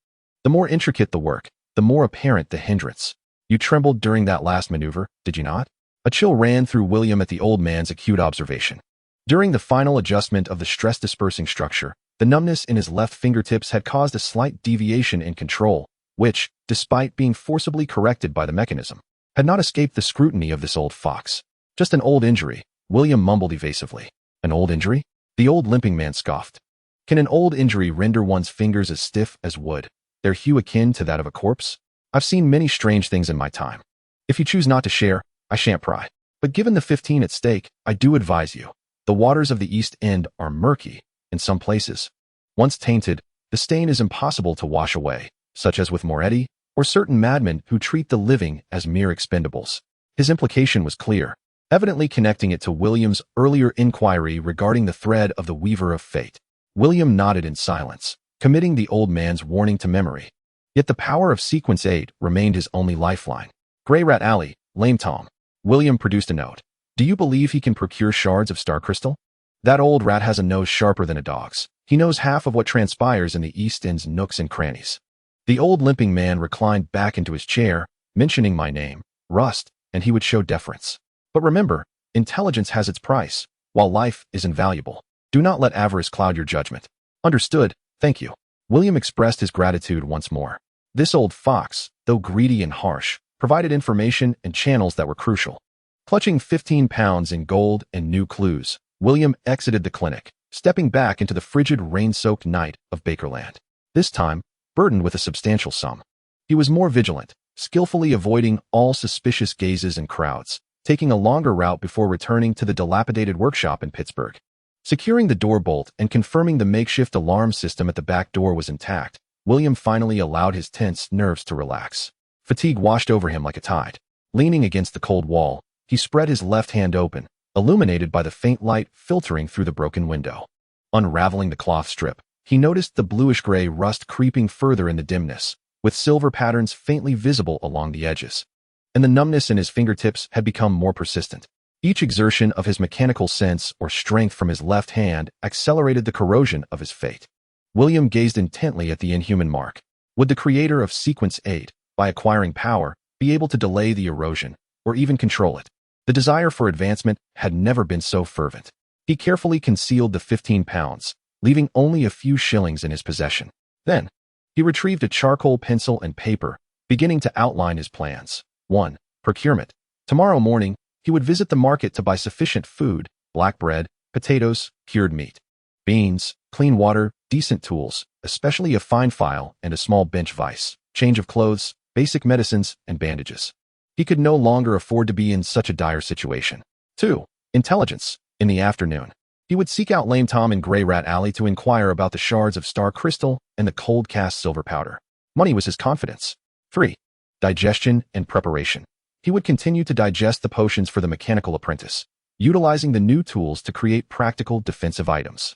The more intricate the work, the more apparent the hindrance. You trembled during that last maneuver, did you not? A chill ran through William at the old man's acute observation. During the final adjustment of the stress-dispersing structure, the numbness in his left fingertips had caused a slight deviation in control, which, despite being forcibly corrected by the mechanism, had not escaped the scrutiny of this old fox. Just an old injury, William mumbled evasively. An old injury? The old limping man scoffed. Can an old injury render one's fingers as stiff as wood, their hue akin to that of a corpse? I've seen many strange things in my time. If you choose not to share, I shan't pry. But given the 15 at stake, I do advise you. The waters of the East End are murky in some places. Once tainted, the stain is impossible to wash away, such as with Moretti or certain madmen who treat the living as mere expendables. His implication was clear, evidently connecting it to William's earlier inquiry regarding the thread of the weaver of fate. William nodded in silence, committing the old man's warning to memory. Yet the power of Sequence 8 remained his only lifeline. Grey Rat Alley, Lame Tom. William produced a note. Do you believe he can procure shards of star crystal? That old rat has a nose sharper than a dog's. He knows half of what transpires in the East End's nooks and crannies. The old limping man reclined back into his chair, mentioning my name, Rust, and he would show deference. But remember, intelligence has its price, while life is invaluable. Do not let avarice cloud your judgment. Understood, thank you. William expressed his gratitude once more. This old fox, though greedy and harsh, provided information and channels that were crucial. Clutching 15 pounds in gold and new clues, William exited the clinic, stepping back into the frigid, rain-soaked night of Bakerland. This time, burdened with a substantial sum. He was more vigilant, skillfully avoiding all suspicious gazes and crowds, taking a longer route before returning to the dilapidated workshop in Pittsburgh. Securing the door bolt and confirming the makeshift alarm system at the back door was intact, William finally allowed his tense nerves to relax. Fatigue washed over him like a tide. Leaning against the cold wall, he spread his left hand open, illuminated by the faint light filtering through the broken window. Unraveling the cloth strip, he noticed the bluish-gray rust creeping further in the dimness, with silver patterns faintly visible along the edges. And the numbness in his fingertips had become more persistent. Each exertion of his mechanical sense or strength from his left hand accelerated the corrosion of his fate. William gazed intently at the inhuman mark. Would the creator of Sequence 8, by acquiring power, be able to delay the erosion, or even control it? The desire for advancement had never been so fervent. He carefully concealed the 15 pounds, leaving only a few shillings in his possession. Then, he retrieved a charcoal pencil and paper, beginning to outline his plans. 1. Procurement. Tomorrow morning, he would visit the market to buy sufficient food, black bread, potatoes, cured meat, beans, clean water, decent tools, especially a fine file and a small bench vise, change of clothes, basic medicines, and bandages. He could no longer afford to be in such a dire situation. 2. Intelligence. In the afternoon, he would seek out Lame Tom in Grey Rat Alley to inquire about the shards of star crystal and the cold cast silver powder. Money was his confidence. 3. Digestion and preparation. He would continue to digest the potions for the mechanical apprentice, utilizing the new tools to create practical defensive items.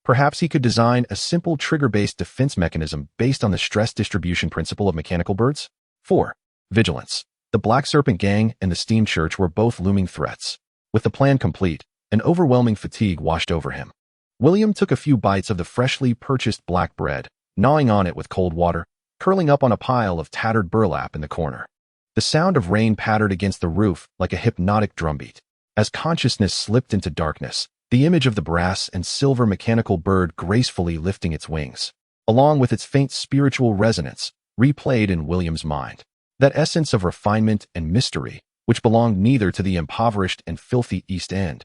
Perhaps he could design a simple trigger-based defense mechanism based on the stress distribution principle of mechanical birds. 4. Vigilance. The Black Serpent Gang and the Steam Church were both looming threats. With the plan complete, an overwhelming fatigue washed over him. William took a few bites of the freshly purchased black bread, gnawing on it with cold water, curling up on a pile of tattered burlap in the corner. The sound of rain pattered against the roof like a hypnotic drumbeat. As consciousness slipped into darkness, the image of the brass and silver mechanical bird gracefully lifting its wings, along with its faint spiritual resonance, replayed in William's mind. That essence of refinement and mystery, which belonged neither to the impoverished and filthy East End,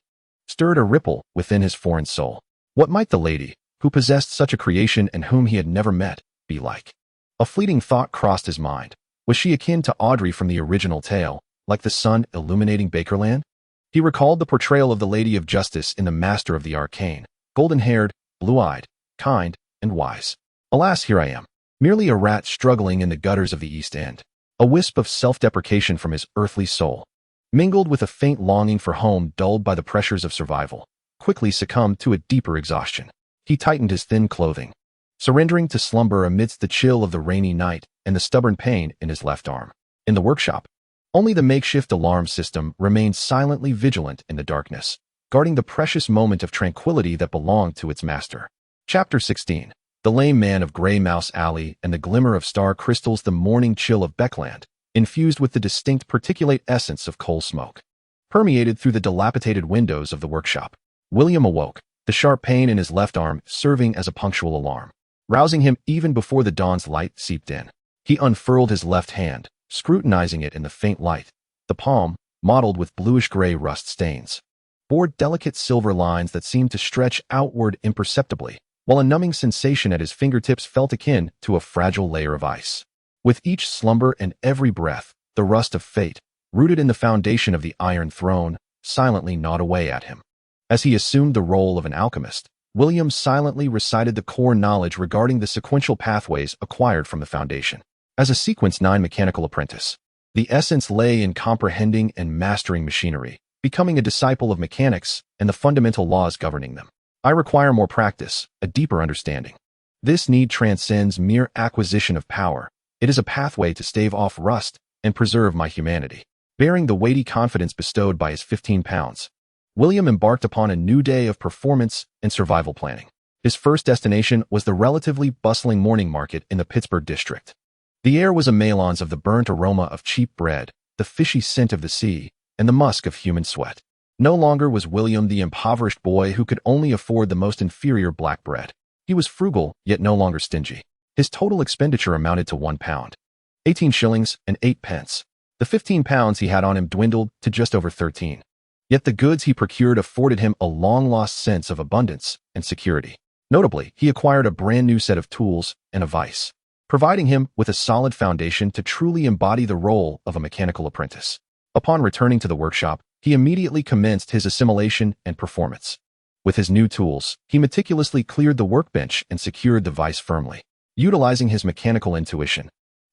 stirred a ripple within his foreign soul. What might the lady, who possessed such a creation and whom he had never met, be like? A fleeting thought crossed his mind. Was she akin to Audrey from the original tale, like the sun illuminating Bakerland? He recalled the portrayal of the Lady of Justice in The Master of the Arcane, golden-haired, blue-eyed, kind, and wise. Alas, here I am, merely a rat struggling in the gutters of the East End. A wisp of self-deprecation from his earthly soul, mingled with a faint longing for home dulled by the pressures of survival, quickly succumbed to a deeper exhaustion. He tightened his thin clothing, surrendering to slumber amidst the chill of the rainy night and the stubborn pain in his left arm. In the workshop, only the makeshift alarm system remained silently vigilant in the darkness, guarding the precious moment of tranquility that belonged to its master. Chapter 16. The Lame Man of Grey Mouse Alley and the glimmer of star crystals. The morning chill of Backlund, infused with the distinct particulate essence of coal smoke, permeated through the dilapidated windows of the workshop. William awoke, the sharp pain in his left arm serving as a punctual alarm, rousing him even before the dawn's light seeped in. He unfurled his left hand, scrutinizing it in the faint light. The palm, mottled with bluish-gray rust stains, bore delicate silver lines that seemed to stretch outward imperceptibly, while a numbing sensation at his fingertips felt akin to a fragile layer of ice. With each slumber and every breath, the rust of fate, rooted in the foundation of the Iron Throne, silently gnawed away at him. As he assumed the role of an alchemist, William silently recited the core knowledge regarding the sequential pathways acquired from the Foundation. As a Sequence 9 mechanical apprentice, the essence lay in comprehending and mastering machinery, becoming a disciple of mechanics and the fundamental laws governing them. I require more practice, a deeper understanding. This need transcends mere acquisition of power. It is a pathway to stave off rust and preserve my humanity. Bearing the weighty confidence bestowed by his 15 pounds, William embarked upon a new day of performance and survival planning. His first destination was the relatively bustling morning market in the Pittsburgh district. The air was a melange of the burnt aroma of cheap bread, the fishy scent of the sea, and the musk of human sweat. No longer was William the impoverished boy who could only afford the most inferior black bread. He was frugal, yet no longer stingy. His total expenditure amounted to £1, 18 shillings and 8 pence. The £15 he had on him dwindled to just over 13. Yet the goods he procured afforded him a long-lost sense of abundance and security. Notably, he acquired a brand new set of tools and a vice, providing him with a solid foundation to truly embody the role of a mechanical apprentice. Upon returning to the workshop, he immediately commenced his assimilation and performance. With his new tools, he meticulously cleared the workbench and secured the vice firmly. Utilizing his mechanical intuition,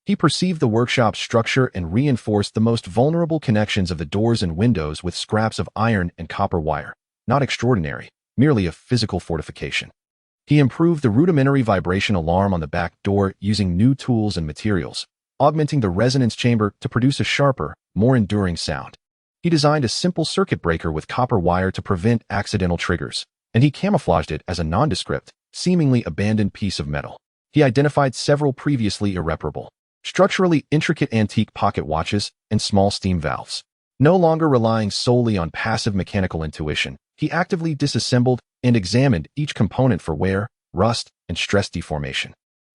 he perceived the workshop's structure and reinforced the most vulnerable connections of the doors and windows with scraps of iron and copper wire. Not extraordinary, merely a physical fortification. He improved the rudimentary vibration alarm on the back door using new tools and materials, augmenting the resonance chamber to produce a sharper, more enduring sound. He designed a simple circuit breaker with copper wire to prevent accidental triggers, and he camouflaged it as a nondescript, seemingly abandoned piece of metal. He identified several previously irreparable, structurally intricate antique pocket watches and small steam valves. No longer relying solely on passive mechanical intuition, he actively disassembled and examined each component for wear, rust, and stress deformation.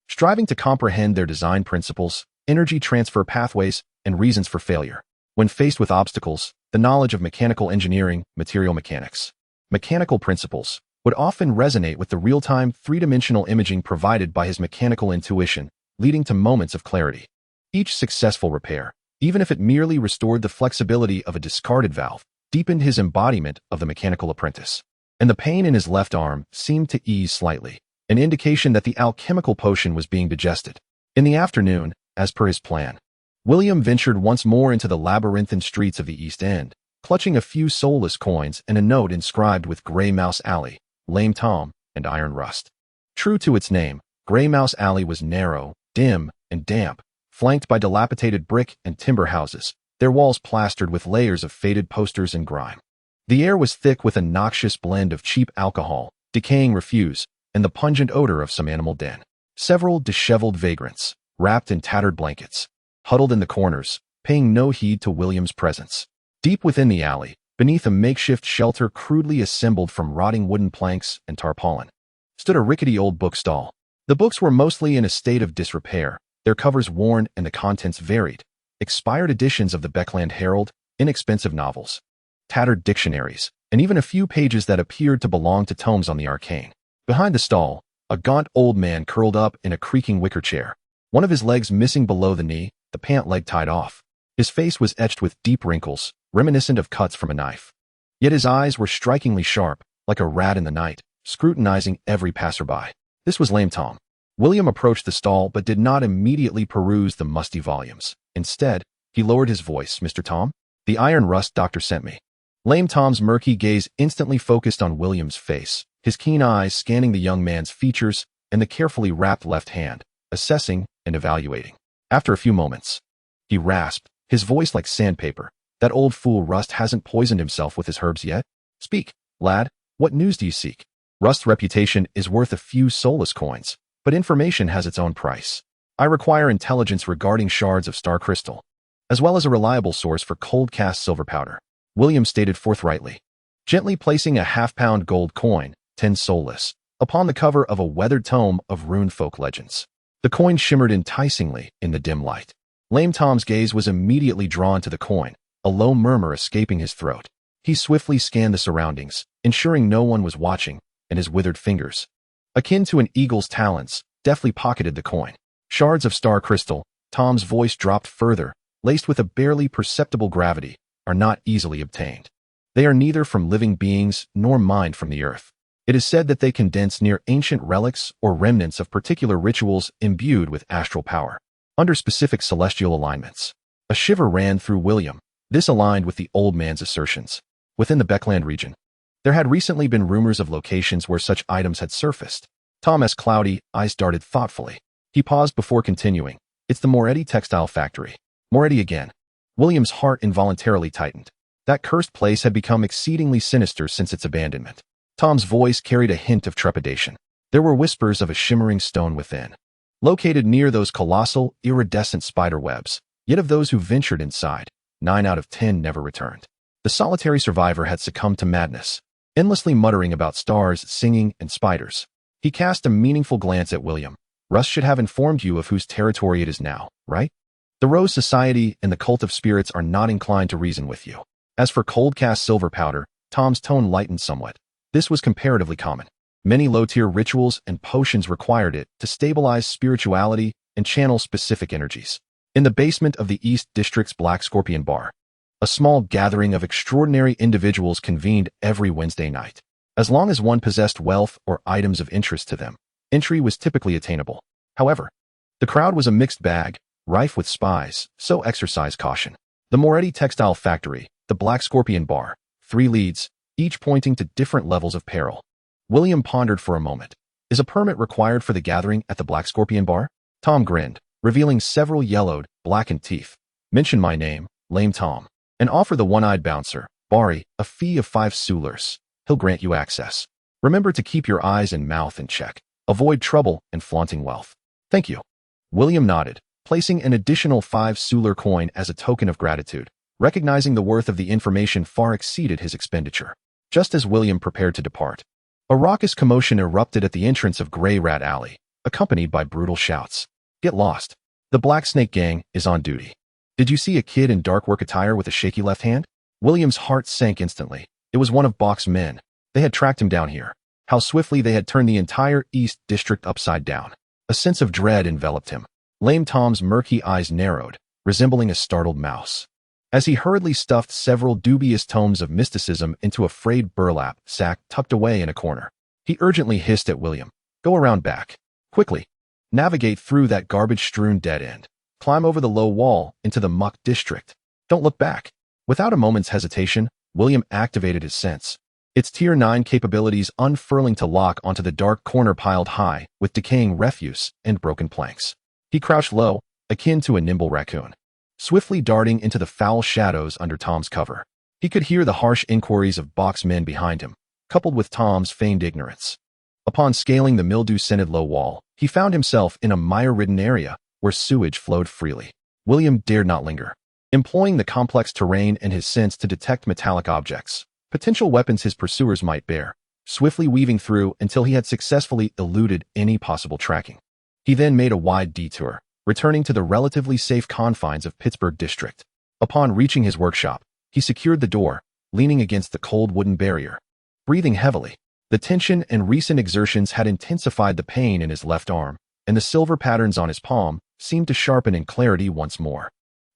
Striving to comprehend their design principles, energy transfer pathways, and reasons for failure. When faced with obstacles, the knowledge of mechanical engineering, material mechanics, mechanical principles, would often resonate with the real-time, three-dimensional imaging provided by his mechanical intuition, leading to moments of clarity. Each successful repair, even if it merely restored the flexibility of a discarded valve, deepened his embodiment of the mechanical apprentice. And the pain in his left arm seemed to ease slightly, an indication that the alchemical potion was being digested. In the afternoon, as per his plan, William ventured once more into the labyrinthine streets of the East End, clutching a few soulless coins and a note inscribed with Grey Mouse Alley, Lame Tom, and Iron Rust. True to its name, Grey Mouse Alley was narrow, dim, and damp, flanked by dilapidated brick and timber houses, their walls plastered with layers of faded posters and grime. The air was thick with a noxious blend of cheap alcohol, decaying refuse, and the pungent odor of some animal den. Several disheveled vagrants, wrapped in tattered blankets, huddled in the corners, paying no heed to William's presence. Deep within the alley, beneath a makeshift shelter crudely assembled from rotting wooden planks and tarpaulin, stood a rickety old bookstall. The books were mostly in a state of disrepair, their covers worn and the contents varied. Expired editions of the Backlund Herald, inexpensive novels, tattered dictionaries, and even a few pages that appeared to belong to tomes on the arcane. Behind the stall, a gaunt old man curled up in a creaking wicker chair, one of his legs missing below the knee, the pant leg tied off. His face was etched with deep wrinkles, reminiscent of cuts from a knife. Yet his eyes were strikingly sharp, like a rat in the night, scrutinizing every passerby. This was Lame Tom. William approached the stall but did not immediately peruse the musty volumes. Instead, he lowered his voice. "Mr. Tom? The Iron Rust doctor sent me." Lame Tom's murky gaze instantly focused on William's face, his keen eyes scanning the young man's features and the carefully wrapped left hand, assessing and evaluating. After a few moments, he rasped, his voice like sandpaper. "That old fool Rust hasn't poisoned himself with his herbs yet? Speak, lad, what news do you seek?" "Rust's reputation is worth a few soulless coins, but information has its own price. I require intelligence regarding shards of star crystal, as well as a reliable source for cold-cast silver powder," William stated forthrightly, gently placing a half-pound gold coin, 10 soulless, upon the cover of a weathered tome of rune folk legends. The coin shimmered enticingly in the dim light. Lame Tom's gaze was immediately drawn to the coin, a low murmur escaping his throat. He swiftly scanned the surroundings, ensuring no one was watching, and his withered fingers, akin to an eagle's talons, deftly pocketed the coin. "Shards of star crystal," Tom's voice dropped further, laced with a barely perceptible gravity, "are not easily obtained. They are neither from living beings nor mined from the earth. It is said that they condense near ancient relics or remnants of particular rituals imbued with astral power, under specific celestial alignments." A shiver ran through William. This aligned with the old man's assertions. Within the Backlund region, there had recently been rumors of locations where such items had surfaced. Tom's cloudy eyes darted thoughtfully. He paused before continuing. "It's the Moretti textile factory." Moretti again. William's heart involuntarily tightened. That cursed place had become exceedingly sinister since its abandonment. Tom's voice carried a hint of trepidation. There were whispers of a shimmering stone within, located near those colossal, iridescent spider webs. Yet of those who ventured inside, 9 out of 10 never returned. The solitary survivor had succumbed to madness, endlessly muttering about stars, singing, and spiders. He cast a meaningful glance at William. Russ should have informed you of whose territory it is now, right? The Rose Society and the Cult of Spirits are not inclined to reason with you. As for cold-cast silver powder, Tom's tone lightened somewhat. This was comparatively common. Many low-tier rituals and potions required it to stabilize spirituality and channel specific energies. In the basement of the East District's Black Scorpion Bar, a small gathering of extraordinary individuals convened every Wednesday night. As long as one possessed wealth or items of interest to them, entry was typically attainable. However, the crowd was a mixed bag, rife with spies, so exercise caution. The Moretti Textile Factory, the Black Scorpion Bar, 3 leads, each pointing to different levels of peril. William pondered for a moment. Is a permit required for the gathering at the Black Scorpion Bar? Tom grinned, revealing several yellowed, blackened teeth. Mention my name, Lame Tom, and offer the one-eyed bouncer, Bari, a fee of 5 sulers. He'll grant you access. Remember to keep your eyes and mouth in check. Avoid trouble and flaunting wealth. Thank you. William nodded, placing an additional 5 suler coin as a token of gratitude, recognizing the worth of the information far exceeded his expenditure. Just as William prepared to depart, a raucous commotion erupted at the entrance of Grey Rat Alley, accompanied by brutal shouts. Get lost. The Black Snake Gang is on duty. Did you see a kid in dark work attire with a shaky left hand? William's heart sank instantly. It was one of Bach's men. They had tracked him down here. How swiftly they had turned the entire East District upside down. A sense of dread enveloped him. Lame Tom's murky eyes narrowed, resembling a startled mouse. As he hurriedly stuffed several dubious tomes of mysticism into a frayed burlap sack tucked away in a corner, he urgently hissed at William. Go around back. Quickly. Navigate through that garbage-strewn dead end. Climb over the low wall into the muck district. Don't look back. Without a moment's hesitation, William activated his sense, its Tier 9 capabilities unfurling to lock onto the dark corner piled high with decaying refuse and broken planks. He crouched low, akin to a nimble raccoon, swiftly darting into the foul shadows under Tom's cover. He could hear the harsh inquiries of Bach's men behind him, coupled with Tom's feigned ignorance. Upon scaling the mildew-scented low wall, he found himself in a mire-ridden area where sewage flowed freely. William dared not linger. Employing the complex terrain and his sense to detect metallic objects, potential weapons his pursuers might bear, swiftly weaving through until he had successfully eluded any possible tracking. He then made a wide detour, returning to the relatively safe confines of Pittsburgh District. Upon reaching his workshop, he secured the door, leaning against the cold wooden barrier. Breathing heavily, the tension and recent exertions had intensified the pain in his left arm, and the silver patterns on his palm seemed to sharpen in clarity once more.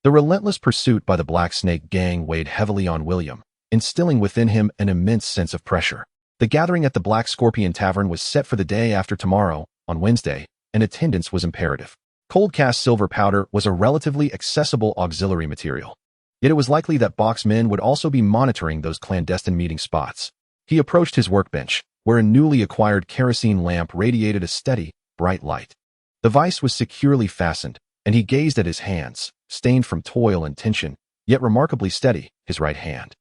The relentless pursuit by the Black Snake Gang weighed heavily on William, instilling within him an immense sense of pressure. The gathering at the Black Scorpion Tavern was set for the day after tomorrow, on Wednesday, and attendance was imperative. Cold-cast silver powder was a relatively accessible auxiliary material. Yet it was likely that Bach's men would also be monitoring those clandestine meeting spots. He approached his workbench, where a newly acquired kerosene lamp radiated a steady, bright light. The vise was securely fastened, and he gazed at his hands, stained from toil and tension, yet remarkably steady, his right hand.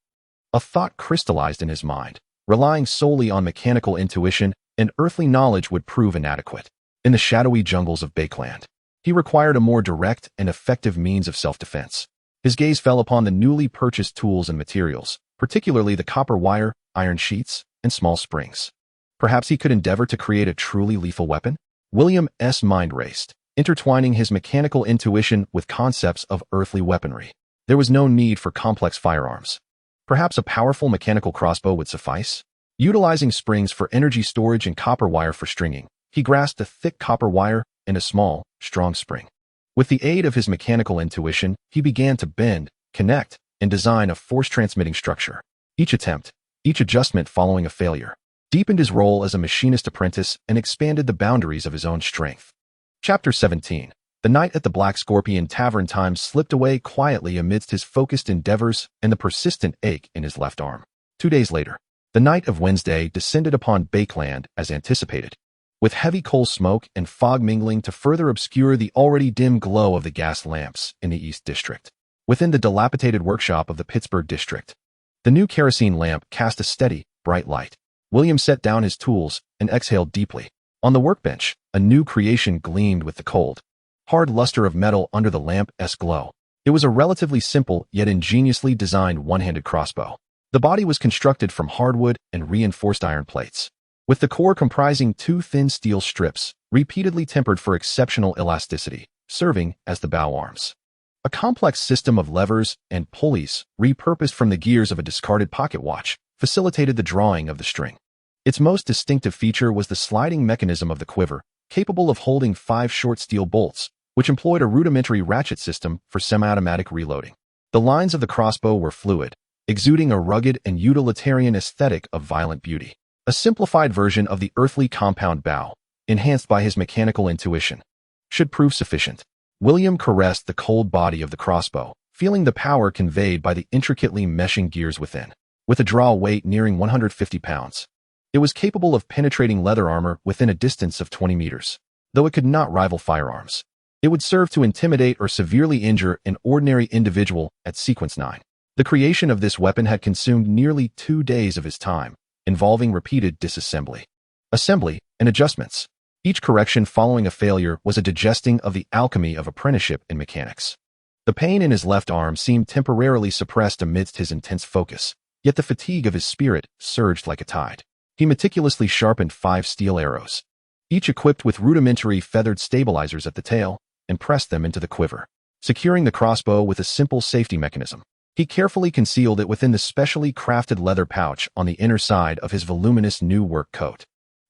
A thought crystallized in his mind. Relying solely on mechanical intuition and earthly knowledge would prove inadequate. In the shadowy jungles of Backlund, he required a more direct and effective means of self-defense. His gaze fell upon the newly purchased tools and materials, particularly the copper wire, iron sheets, and small springs. Perhaps he could endeavor to create a truly lethal weapon? William's mind raced, intertwining his mechanical intuition with concepts of earthly weaponry. There was no need for complex firearms. Perhaps a powerful mechanical crossbow would suffice? Utilizing springs for energy storage and copper wire for stringing, he grasped a thick copper wire and a small, strong spring. With the aid of his mechanical intuition, he began to bend, connect, and design a force-transmitting structure. Each attempt, each adjustment following a failure, deepened his role as a machinist apprentice and expanded the boundaries of his own strength. Chapter 17. The night at the Black Scorpion Tavern time slipped away quietly amidst his focused endeavors and the persistent ache in his left arm. 2 days later, the night of Wednesday descended upon Backlund as anticipated, with heavy coal smoke and fog mingling to further obscure the already dim glow of the gas lamps in the East District. Within the dilapidated workshop of the Pittsburgh District, the new kerosene lamp cast a steady, bright light. William set down his tools and exhaled deeply. On the workbench, a new creation gleamed with the cold, hard luster of metal under the lamp's glow. It was a relatively simple yet ingeniously designed one-handed crossbow. The body was constructed from hardwood and reinforced iron plates, with the core comprising two thin steel strips, repeatedly tempered for exceptional elasticity, serving as the bow arms. A complex system of levers and pulleys, repurposed from the gears of a discarded pocket watch, facilitated the drawing of the string. Its most distinctive feature was the sliding mechanism of the quiver, capable of holding 5 short steel bolts, which employed a rudimentary ratchet system for semi-automatic reloading. The lines of the crossbow were fluid, exuding a rugged and utilitarian aesthetic of violent beauty. A simplified version of the earthly compound bow, enhanced by his mechanical intuition, should prove sufficient. William caressed the cold body of the crossbow, feeling the power conveyed by the intricately meshing gears within. With a draw weight nearing 150 pounds, it was capable of penetrating leather armor within a distance of 20 meters. Though it could not rival firearms, it would serve to intimidate or severely injure an ordinary individual at sequence 9. The creation of this weapon had consumed nearly 2 days of his time, involving repeated disassembly, assembly, and adjustments. Each correction following a failure was a digesting of the alchemy of apprenticeship in mechanics. The pain in his left arm seemed temporarily suppressed amidst his intense focus, yet the fatigue of his spirit surged like a tide. He meticulously sharpened 5 steel arrows, each equipped with rudimentary feathered stabilizers at the tail, and pressed them into the quiver, securing the crossbow with a simple safety mechanism. He carefully concealed it within the specially crafted leather pouch on the inner side of his voluminous new work coat.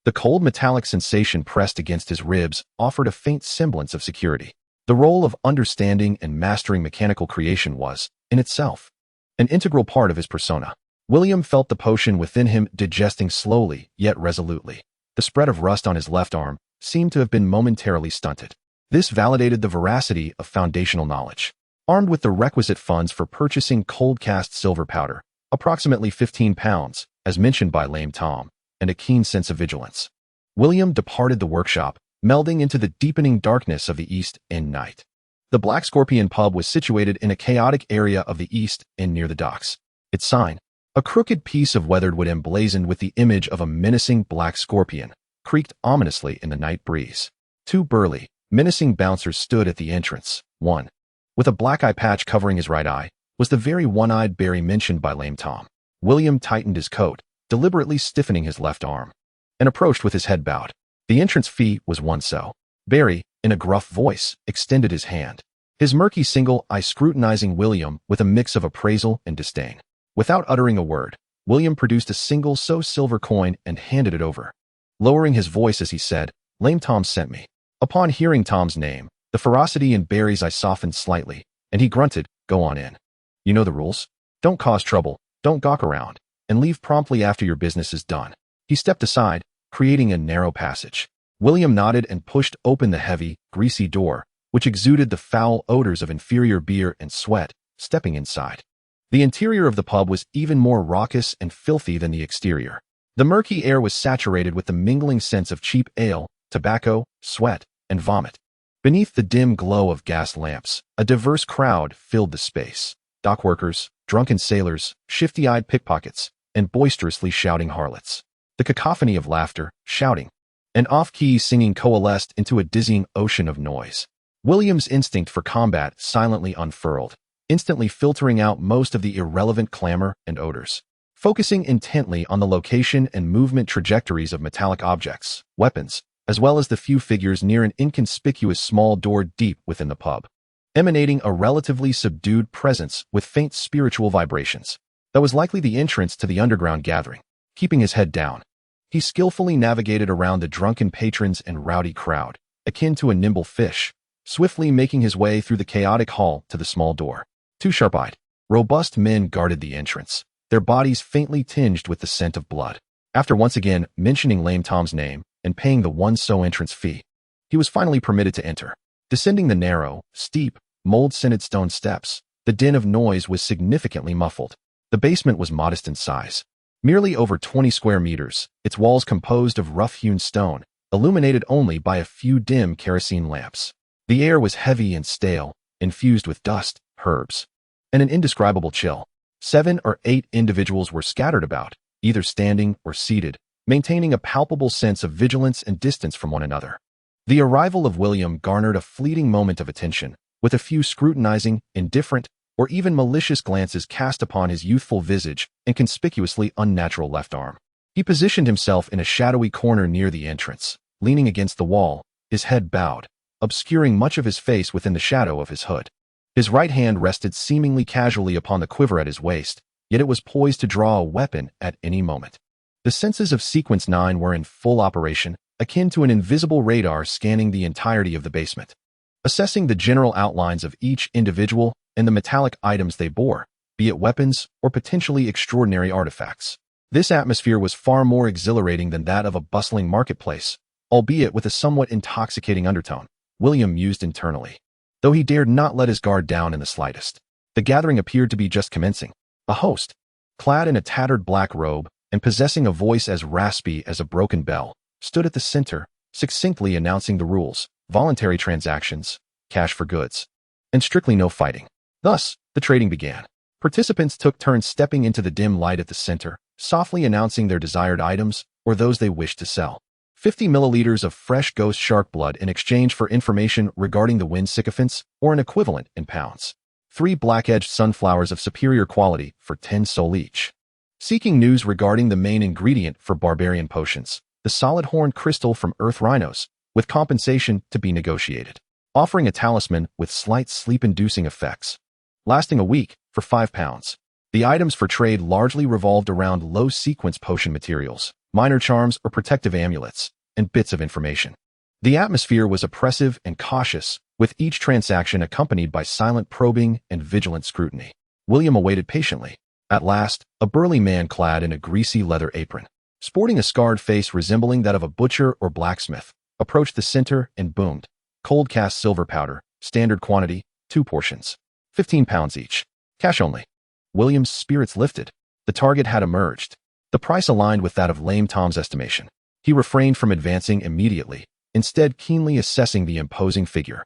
The cold metallic sensation pressed against his ribs offered a faint semblance of security. The role of understanding and mastering mechanical creation was, in itself, an integral part of his persona. William felt the potion within him digesting slowly yet resolutely. The spread of rust on his left arm seemed to have been momentarily stunted. This validated the veracity of foundational knowledge. Armed with the requisite funds for purchasing cold-cast silver powder, approximately 15 pounds, as mentioned by Lame Tom, and a keen sense of vigilance, William departed the workshop, melding into the deepening darkness of the East End night. The Black Scorpion pub was situated in a chaotic area of the East End near the docks. Its sign, a crooked piece of weathered wood emblazoned with the image of a menacing black scorpion, creaked ominously in the night breeze. 2 burly, menacing bouncers stood at the entrance. One, with a black eye patch covering his right eye, was the very one-eyed Barry mentioned by Lame Tom. William tightened his coat, deliberately stiffening his left arm, and approached with his head bowed. The entrance fee was 1 so. Barry, in a gruff voice, extended his hand, his murky single eye scrutinizing William with a mix of appraisal and disdain. Without uttering a word, William produced a single so silver coin and handed it over, lowering his voice as he said, "Lame Tom sent me." Upon hearing Tom's name, the ferocity in Barry's eye softened slightly, and he grunted, "Go on in. You know the rules. Don't cause trouble, don't gawk around, and leave promptly after your business is done." He stepped aside, creating a narrow passage. William nodded and pushed open the heavy, greasy door, which exuded the foul odors of inferior beer and sweat, stepping inside. The interior of the pub was even more raucous and filthy than the exterior. The murky air was saturated with the mingling scents of cheap ale, tobacco, sweat, and vomit. Beneath the dim glow of gas lamps, a diverse crowd filled the space. Dockworkers, drunken sailors, shifty-eyed pickpockets, and boisterously shouting harlots. The cacophony of laughter, shouting, and off-key singing coalesced into a dizzying ocean of noise. William's instinct for combat silently unfurled, instantly filtering out most of the irrelevant clamor and odors. Focusing intently on the location and movement trajectories of metallic objects, weapons, as well as the few figures near an inconspicuous small door deep within the pub, emanating a relatively subdued presence with faint spiritual vibrations. That was likely the entrance to the underground gathering. Keeping his head down, he skillfully navigated around the drunken patrons and rowdy crowd, akin to a nimble fish, swiftly making his way through the chaotic hall to the small door. 2 sharp-eyed, robust men guarded the entrance, their bodies faintly tinged with the scent of blood. After once again mentioning Lame Tom's name and paying the 1 so entrance fee, he was finally permitted to enter. Descending the narrow, steep, mold-scented stone steps, the din of noise was significantly muffled. The basement was modest in size, merely over 20 square meters, its walls composed of rough-hewn stone, illuminated only by a few dim kerosene lamps. The air was heavy and stale, infused with dust, herbs, and an indescribable chill. 7 or 8 individuals were scattered about, either standing or seated, maintaining a palpable sense of vigilance and distance from one another. The arrival of William garnered a fleeting moment of attention, with a few scrutinizing, indifferent, or even malicious glances cast upon his youthful visage and conspicuously unnatural left arm. He positioned himself in a shadowy corner near the entrance, leaning against the wall, his head bowed, obscuring much of his face within the shadow of his hood. His right hand rested seemingly casually upon the quiver at his waist, yet it was poised to draw a weapon at any moment. The senses of Sequence 9 were in full operation, akin to an invisible radar scanning the entirety of the basement, assessing the general outlines of each individual and the metallic items they bore, be it weapons or potentially extraordinary artifacts. This atmosphere was far more exhilarating than that of a bustling marketplace, albeit with a somewhat intoxicating undertone, William mused internally. Though he dared not let his guard down in the slightest. The gathering appeared to be just commencing. A host, clad in a tattered black robe and possessing a voice as raspy as a broken bell, stood at the center, succinctly announcing the rules: voluntary transactions, cash for goods, and strictly no fighting. Thus, the trading began. Participants took turns stepping into the dim light at the center, softly announcing their desired items or those they wished to sell. 50 milliliters of fresh ghost shark blood in exchange for information regarding the wind sycophants, or an equivalent in pounds. 3 black-edged sunflowers of superior quality for 10 sol each. Seeking news regarding the main ingredient for barbarian potions, the solid horn crystal from earth rhinos, with compensation to be negotiated. Offering a talisman with slight sleep-inducing effects, lasting a week, for 5 pounds. The items for trade largely revolved around low-sequence potion materials, minor charms or protective amulets, and bits of information. The atmosphere was oppressive and cautious, with each transaction accompanied by silent probing and vigilant scrutiny. William awaited patiently. At last, a burly man clad in a greasy leather apron, sporting a scarred face resembling that of a butcher or blacksmith, approached the center and boomed. Cold cast silver powder, standard quantity, 2 portions. 15 pounds each. Cash only. William's spirits lifted. The target had emerged. The price aligned with that of Lame Tom's estimation. He refrained from advancing immediately, instead keenly assessing the imposing figure.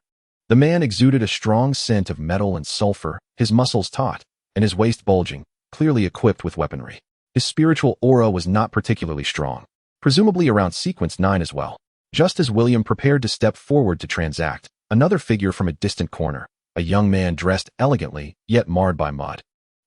The man exuded a strong scent of metal and sulfur, his muscles taut, and his waist bulging, clearly equipped with weaponry. His spiritual aura was not particularly strong, presumably around Sequence 9 as well. Just as William prepared to step forward to transact, another figure from a distant corner, a young man dressed elegantly, yet marred by mud,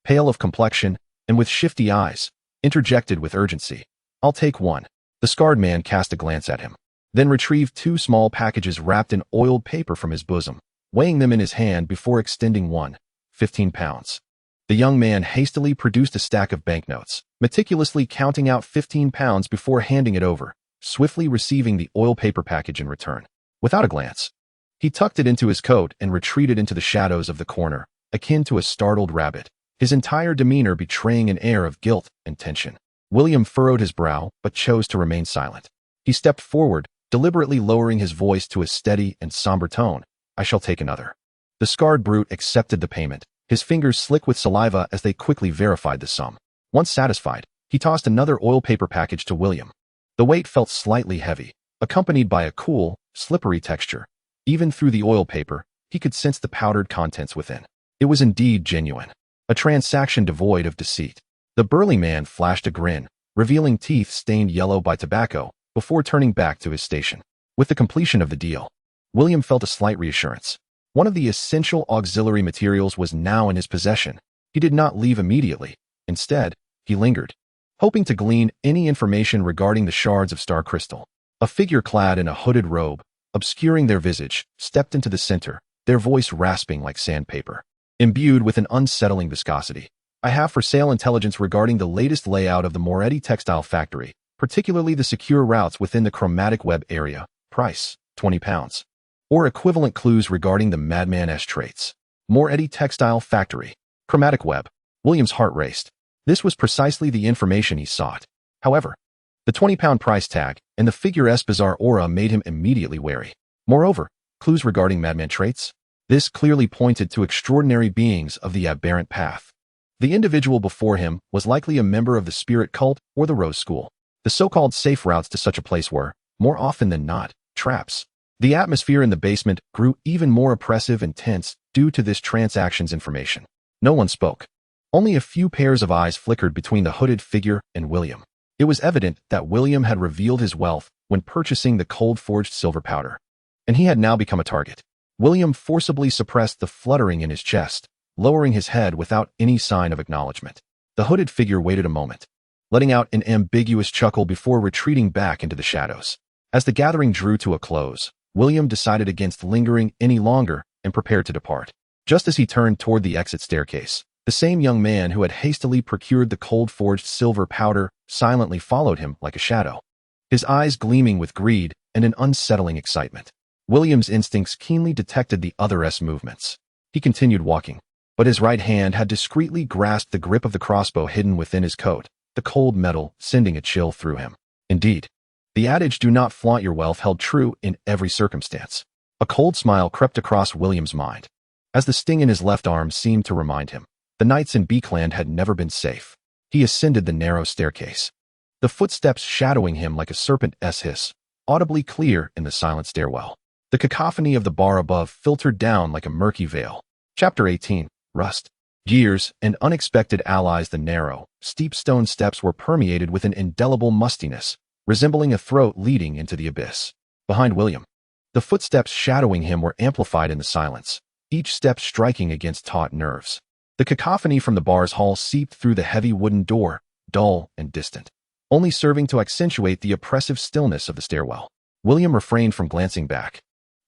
pale of complexion, and with shifty eyes, interjected with urgency. "I'll take one." The scarred man cast a glance at him, then retrieved 2 small packages wrapped in oiled paper from his bosom, weighing them in his hand before extending one. 15 pounds. The young man hastily produced a stack of banknotes, meticulously counting out 15 pounds before handing it over, swiftly receiving the oil paper package in return. Without a glance, he tucked it into his coat and retreated into the shadows of the corner, akin to a startled rabbit, his entire demeanor betraying an air of guilt and tension. William furrowed his brow, but chose to remain silent. He stepped forward, deliberately lowering his voice to a steady and somber tone. "I shall take another." The scarred brute accepted the payment, his fingers slick with saliva as they quickly verified the sum. Once satisfied, he tossed another oil paper package to William. The weight felt slightly heavy, accompanied by a cool, slippery texture. Even through the oil paper, he could sense the powdered contents within. It was indeed genuine. A transaction devoid of deceit. The burly man flashed a grin, revealing teeth stained yellow by tobacco, before turning back to his station. With the completion of the deal, William felt a slight reassurance. One of the essential auxiliary materials was now in his possession. He did not leave immediately. Instead, he lingered, hoping to glean any information regarding the shards of star crystal. A figure clad in a hooded robe, obscuring their visage, stepped into the center, their voice rasping like sandpaper, imbued with an unsettling viscosity. "I have for sale intelligence regarding the latest layout of the Moretti textile factory, particularly the secure routes within the chromatic web area. Price, 20 pounds. Or equivalent clues regarding the Madman-esque traits. Moretti textile factory. Chromatic web." William's heart raced. This was precisely the information he sought. However, the 20-pound price tag and the figure's bizarre aura made him immediately wary. Moreover, clues regarding madman traits? This clearly pointed to extraordinary beings of the aberrant path. The individual before him was likely a member of the spirit cult or the Rose School. The so-called safe routes to such a place were, more often than not, traps. The atmosphere in the basement grew even more oppressive and tense due to this transaction's information. No one spoke. Only a few pairs of eyes flickered between the hooded figure and William. It was evident that William had revealed his wealth when purchasing the cold-forged silver powder, and he had now become a target. William forcibly suppressed the fluttering in his chest, lowering his head without any sign of acknowledgement. The hooded figure waited a moment, letting out an ambiguous chuckle before retreating back into the shadows. As the gathering drew to a close, William decided against lingering any longer and prepared to depart. Just as he turned toward the exit staircase, the same young man who had hastily procured the cold-forged silver powder silently followed him like a shadow, his eyes gleaming with greed and an unsettling excitement. William's instincts keenly detected the other's movements. He continued walking, but his right hand had discreetly grasped the grip of the crossbow hidden within his coat, the cold metal sending a chill through him. Indeed, the adage "do not flaunt your wealth" held true in every circumstance. A cold smile crept across William's mind, as the sting in his left arm seemed to remind him the nights in Backlund had never been safe. He ascended the narrow staircase, the footsteps shadowing him like a serpent's hiss, audibly clear in the silent stairwell. The cacophony of the bar above filtered down like a murky veil. Chapter 18. Rust. Years and unexpected allies. The narrow, steep stone steps were permeated with an indelible mustiness, resembling a throat leading into the abyss. Behind William, the footsteps shadowing him were amplified in the silence, each step striking against taut nerves. The cacophony from the bar's hall seeped through the heavy wooden door, dull and distant, only serving to accentuate the oppressive stillness of the stairwell. William refrained from glancing back.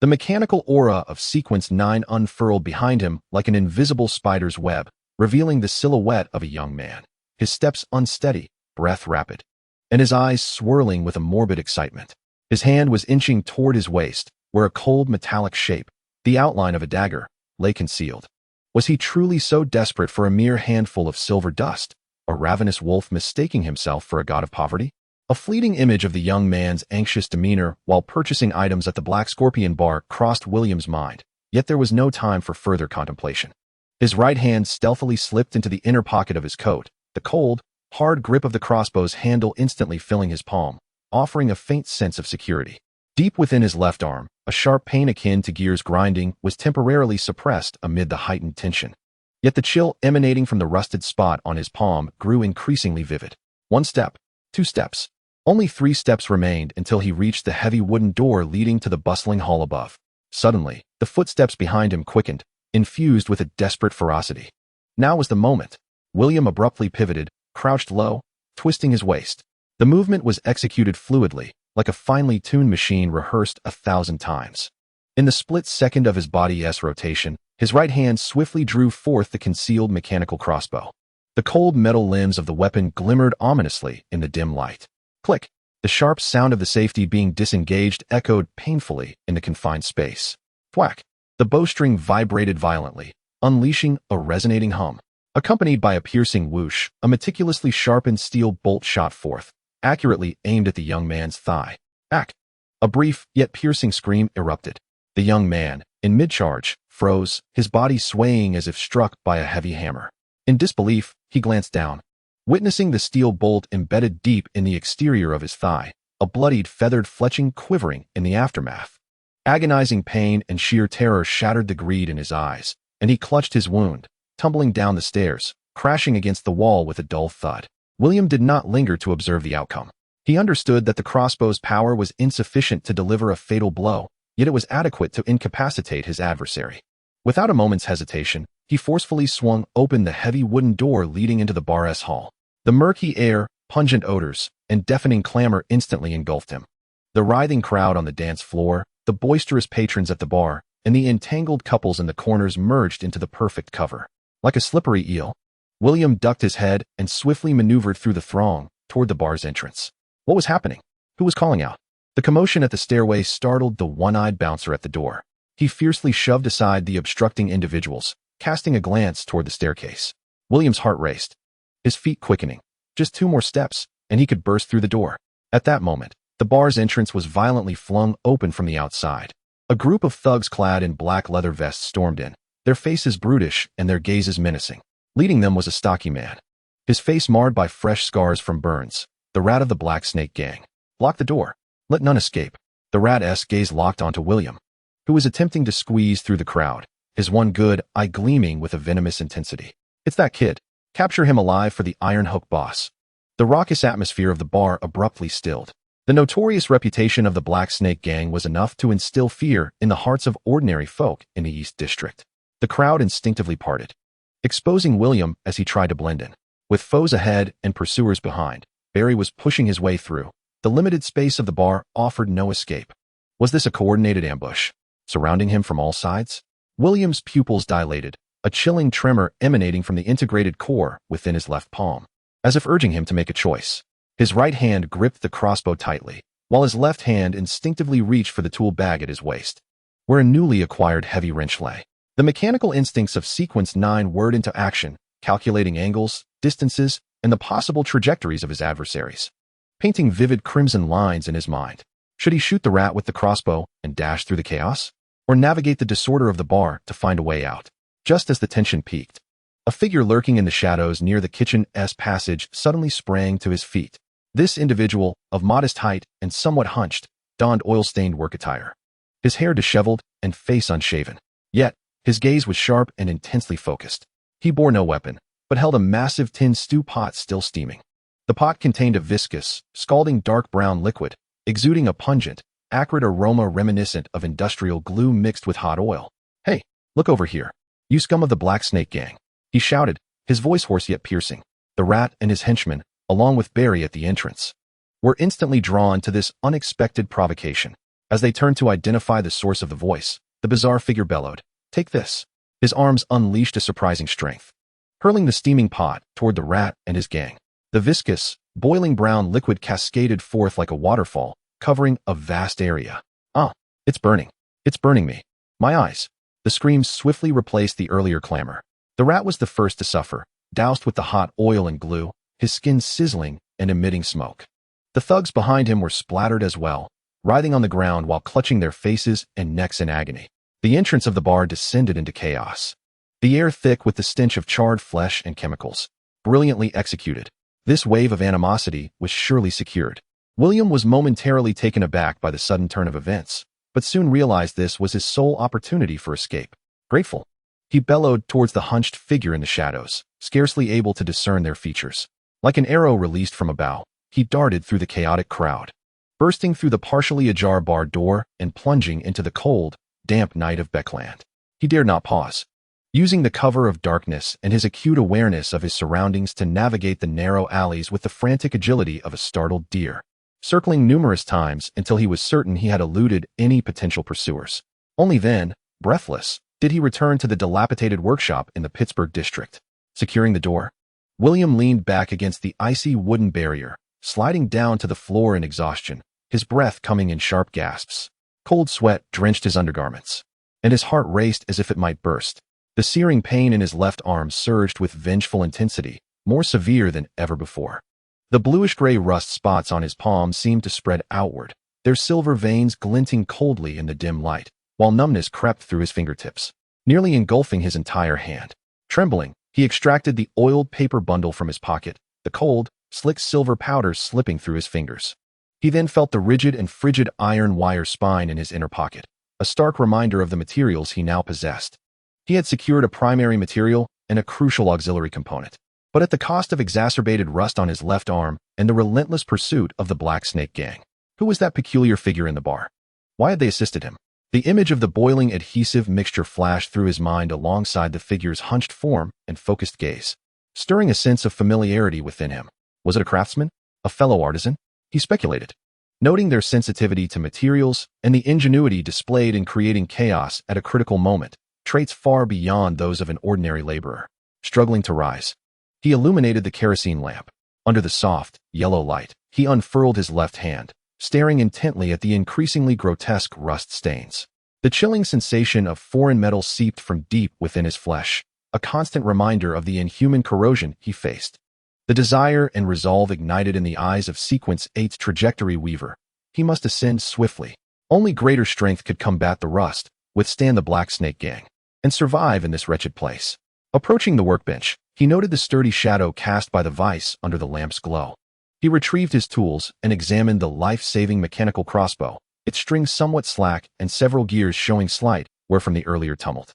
The mechanical aura of Sequence 9 unfurled behind him like an invisible spider's web, revealing the silhouette of a young man, his steps unsteady, breath rapid, and his eyes swirling with a morbid excitement. His hand was inching toward his waist, where a cold metallic shape, the outline of a dagger, lay concealed. Was he truly so desperate for a mere handful of silver dust, a ravenous wolf mistaking himself for a god of poverty? A fleeting image of the young man's anxious demeanor while purchasing items at the Black Scorpion bar crossed William's mind, yet there was no time for further contemplation. His right hand stealthily slipped into the inner pocket of his coat, the cold, hard grip of the crossbow's handle instantly filling his palm, offering a faint sense of security. Deep within his left arm, a sharp pain akin to gears grinding was temporarily suppressed amid the heightened tension. Yet the chill emanating from the rusted spot on his palm grew increasingly vivid. 1 step, 2 steps. Only 3 steps remained until he reached the heavy wooden door leading to the bustling hall above. Suddenly, the footsteps behind him quickened, infused with a desperate ferocity. Now was the moment. William abruptly pivoted, crouched low, twisting his waist. The movement was executed fluidly, like a finely tuned machine rehearsed 1,000 times. In the split second of his body's rotation, his right hand swiftly drew forth the concealed mechanical crossbow. The cold metal limbs of the weapon glimmered ominously in the dim light. Click! The sharp sound of the safety being disengaged echoed painfully in the confined space. Thwack! The bowstring vibrated violently, unleashing a resonating hum. Accompanied by a piercing whoosh, a meticulously sharpened steel bolt shot forth, accurately aimed at the young man's thigh. Ack! A brief yet piercing scream erupted. The young man, in mid-charge, froze, his body swaying as if struck by a heavy hammer. In disbelief, he glanced down, witnessing the steel bolt embedded deep in the exterior of his thigh, a bloodied feathered fletching quivering in the aftermath. Agonizing pain and sheer terror shattered the greed in his eyes, and he clutched his wound, tumbling down the stairs, crashing against the wall with a dull thud. William did not linger to observe the outcome. He understood that the crossbow's power was insufficient to deliver a fatal blow, yet it was adequate to incapacitate his adversary. Without a moment's hesitation, he forcefully swung open the heavy wooden door leading into the bar's hall. The murky air, pungent odors, and deafening clamor instantly engulfed him. The writhing crowd on the dance floor, the boisterous patrons at the bar, and the entangled couples in the corners merged into the perfect cover. Like a slippery eel, William ducked his head and swiftly maneuvered through the throng toward the bar's entrance. What was happening? Who was calling out? The commotion at the stairway startled the one-eyed bouncer at the door. He fiercely shoved aside the obstructing individuals, casting a glance toward the staircase. William's heart raced, his feet quickening. Just 2 more steps, and he could burst through the door. At that moment, the bar's entrance was violently flung open from the outside. A group of thugs clad in black leather vests stormed in, their faces brutish and their gazes menacing. Leading them was a stocky man, his face marred by fresh scars from burns, the rat of the Black Snake gang. Block the door. Let none escape. The rat's gaze locked onto William, who was attempting to squeeze through the crowd, his one good eye gleaming with a venomous intensity. It's that kid. Capture him alive for the Iron Hook boss. The raucous atmosphere of the bar abruptly stilled. The notorious reputation of the Black Snake Gang was enough to instill fear in the hearts of ordinary folk in the East District. The crowd instinctively parted, exposing William as he tried to blend in. With foes ahead and pursuers behind, Barry was pushing his way through. The limited space of the bar offered no escape. Was this a coordinated ambush, surrounding him from all sides? William's pupils dilated, a chilling tremor emanating from the integrated core within his left palm, as if urging him to make a choice. His right hand gripped the crossbow tightly, while his left hand instinctively reached for the tool bag at his waist, where a newly acquired heavy wrench lay. The mechanical instincts of Sequence 9 whirred into action, calculating angles, distances, and the possible trajectories of his adversaries, painting vivid crimson lines in his mind. Should he shoot the rat with the crossbow and dash through the chaos? Or navigate the disorder of the bar to find a way out? Just as the tension peaked, a figure lurking in the shadows near the kitchen's passage suddenly sprang to his feet. This individual, of modest height and somewhat hunched, donned oil-stained work attire, his hair disheveled and face unshaven. Yet, his gaze was sharp and intensely focused. He bore no weapon, but held a massive tin stew pot still steaming. The pot contained a viscous, scalding dark brown liquid, exuding a pungent, acrid aroma reminiscent of industrial glue mixed with hot oil. "Hey, look over here, you scum of the Black Snake Gang," he shouted, his voice hoarse yet piercing. The rat and his henchmen, along with Barry at the entrance, were instantly drawn to this unexpected provocation. As they turned to identify the source of the voice, the bizarre figure bellowed, "Take this." His arms unleashed a surprising strength, hurling the steaming pot toward the rat and his gang. The viscous, boiling brown liquid cascaded forth like a waterfall, covering a vast area. "Ah, it's burning. It's burning me. My eyes." The screams swiftly replaced the earlier clamor. The rat was the first to suffer, doused with the hot oil and glue, his skin sizzling and emitting smoke. The thugs behind him were splattered as well, writhing on the ground while clutching their faces and necks in agony. The entrance of the bar descended into chaos, the air thick with the stench of charred flesh and chemicals. Brilliantly executed, this wave of animosity was surely secured. William was momentarily taken aback by the sudden turn of events, but soon realized this was his sole opportunity for escape. Grateful, he bellowed towards the hunched figure in the shadows, scarcely able to discern their features. Like an arrow released from a bow, he darted through the chaotic crowd, bursting through the partially ajar bar door and plunging into the cold, damp night of Backlund. He dared not pause, using the cover of darkness and his acute awareness of his surroundings to navigate the narrow alleys with the frantic agility of a startled deer, circling numerous times until he was certain he had eluded any potential pursuers. Only then, breathless, did he return to the dilapidated workshop in the Pittsburgh district. Securing the door, William leaned back against the icy wooden barrier, sliding down to the floor in exhaustion, his breath coming in sharp gasps. Cold sweat drenched his undergarments, and his heart raced as if it might burst. The searing pain in his left arm surged with vengeful intensity, more severe than ever before. The bluish-gray rust spots on his palm seemed to spread outward, their silver veins glinting coldly in the dim light, while numbness crept through his fingertips, nearly engulfing his entire hand. Trembling, he extracted the oiled paper bundle from his pocket, the cold, slick silver powder slipping through his fingers. He then felt the rigid and frigid iron wire spine in his inner pocket, a stark reminder of the materials he now possessed. He had secured a primary material and a crucial auxiliary component, but at the cost of exacerbated rust on his left arm and the relentless pursuit of the Black Snake Gang. Who was that peculiar figure in the bar? Why had they assisted him? The image of the boiling adhesive mixture flashed through his mind alongside the figure's hunched form and focused gaze, stirring a sense of familiarity within him. Was it a craftsman? A fellow artisan? He speculated, noting their sensitivity to materials and the ingenuity displayed in creating chaos at a critical moment, traits far beyond those of an ordinary laborer. Struggling to rise, he illuminated the kerosene lamp. Under the soft, yellow light, he unfurled his left hand, staring intently at the increasingly grotesque rust stains. The chilling sensation of foreign metal seeped from deep within his flesh, a constant reminder of the inhuman corrosion he faced. The desire and resolve ignited in the eyes of Sequence 8's trajectory weaver. He must ascend swiftly. Only greater strength could combat the rust, withstand the Black Snake Gang, and survive in this wretched place. Approaching the workbench, he noted the sturdy shadow cast by the vise under the lamp's glow. He retrieved his tools and examined the life-saving mechanical crossbow, its strings somewhat slack and several gears showing slight wear from the earlier tumult.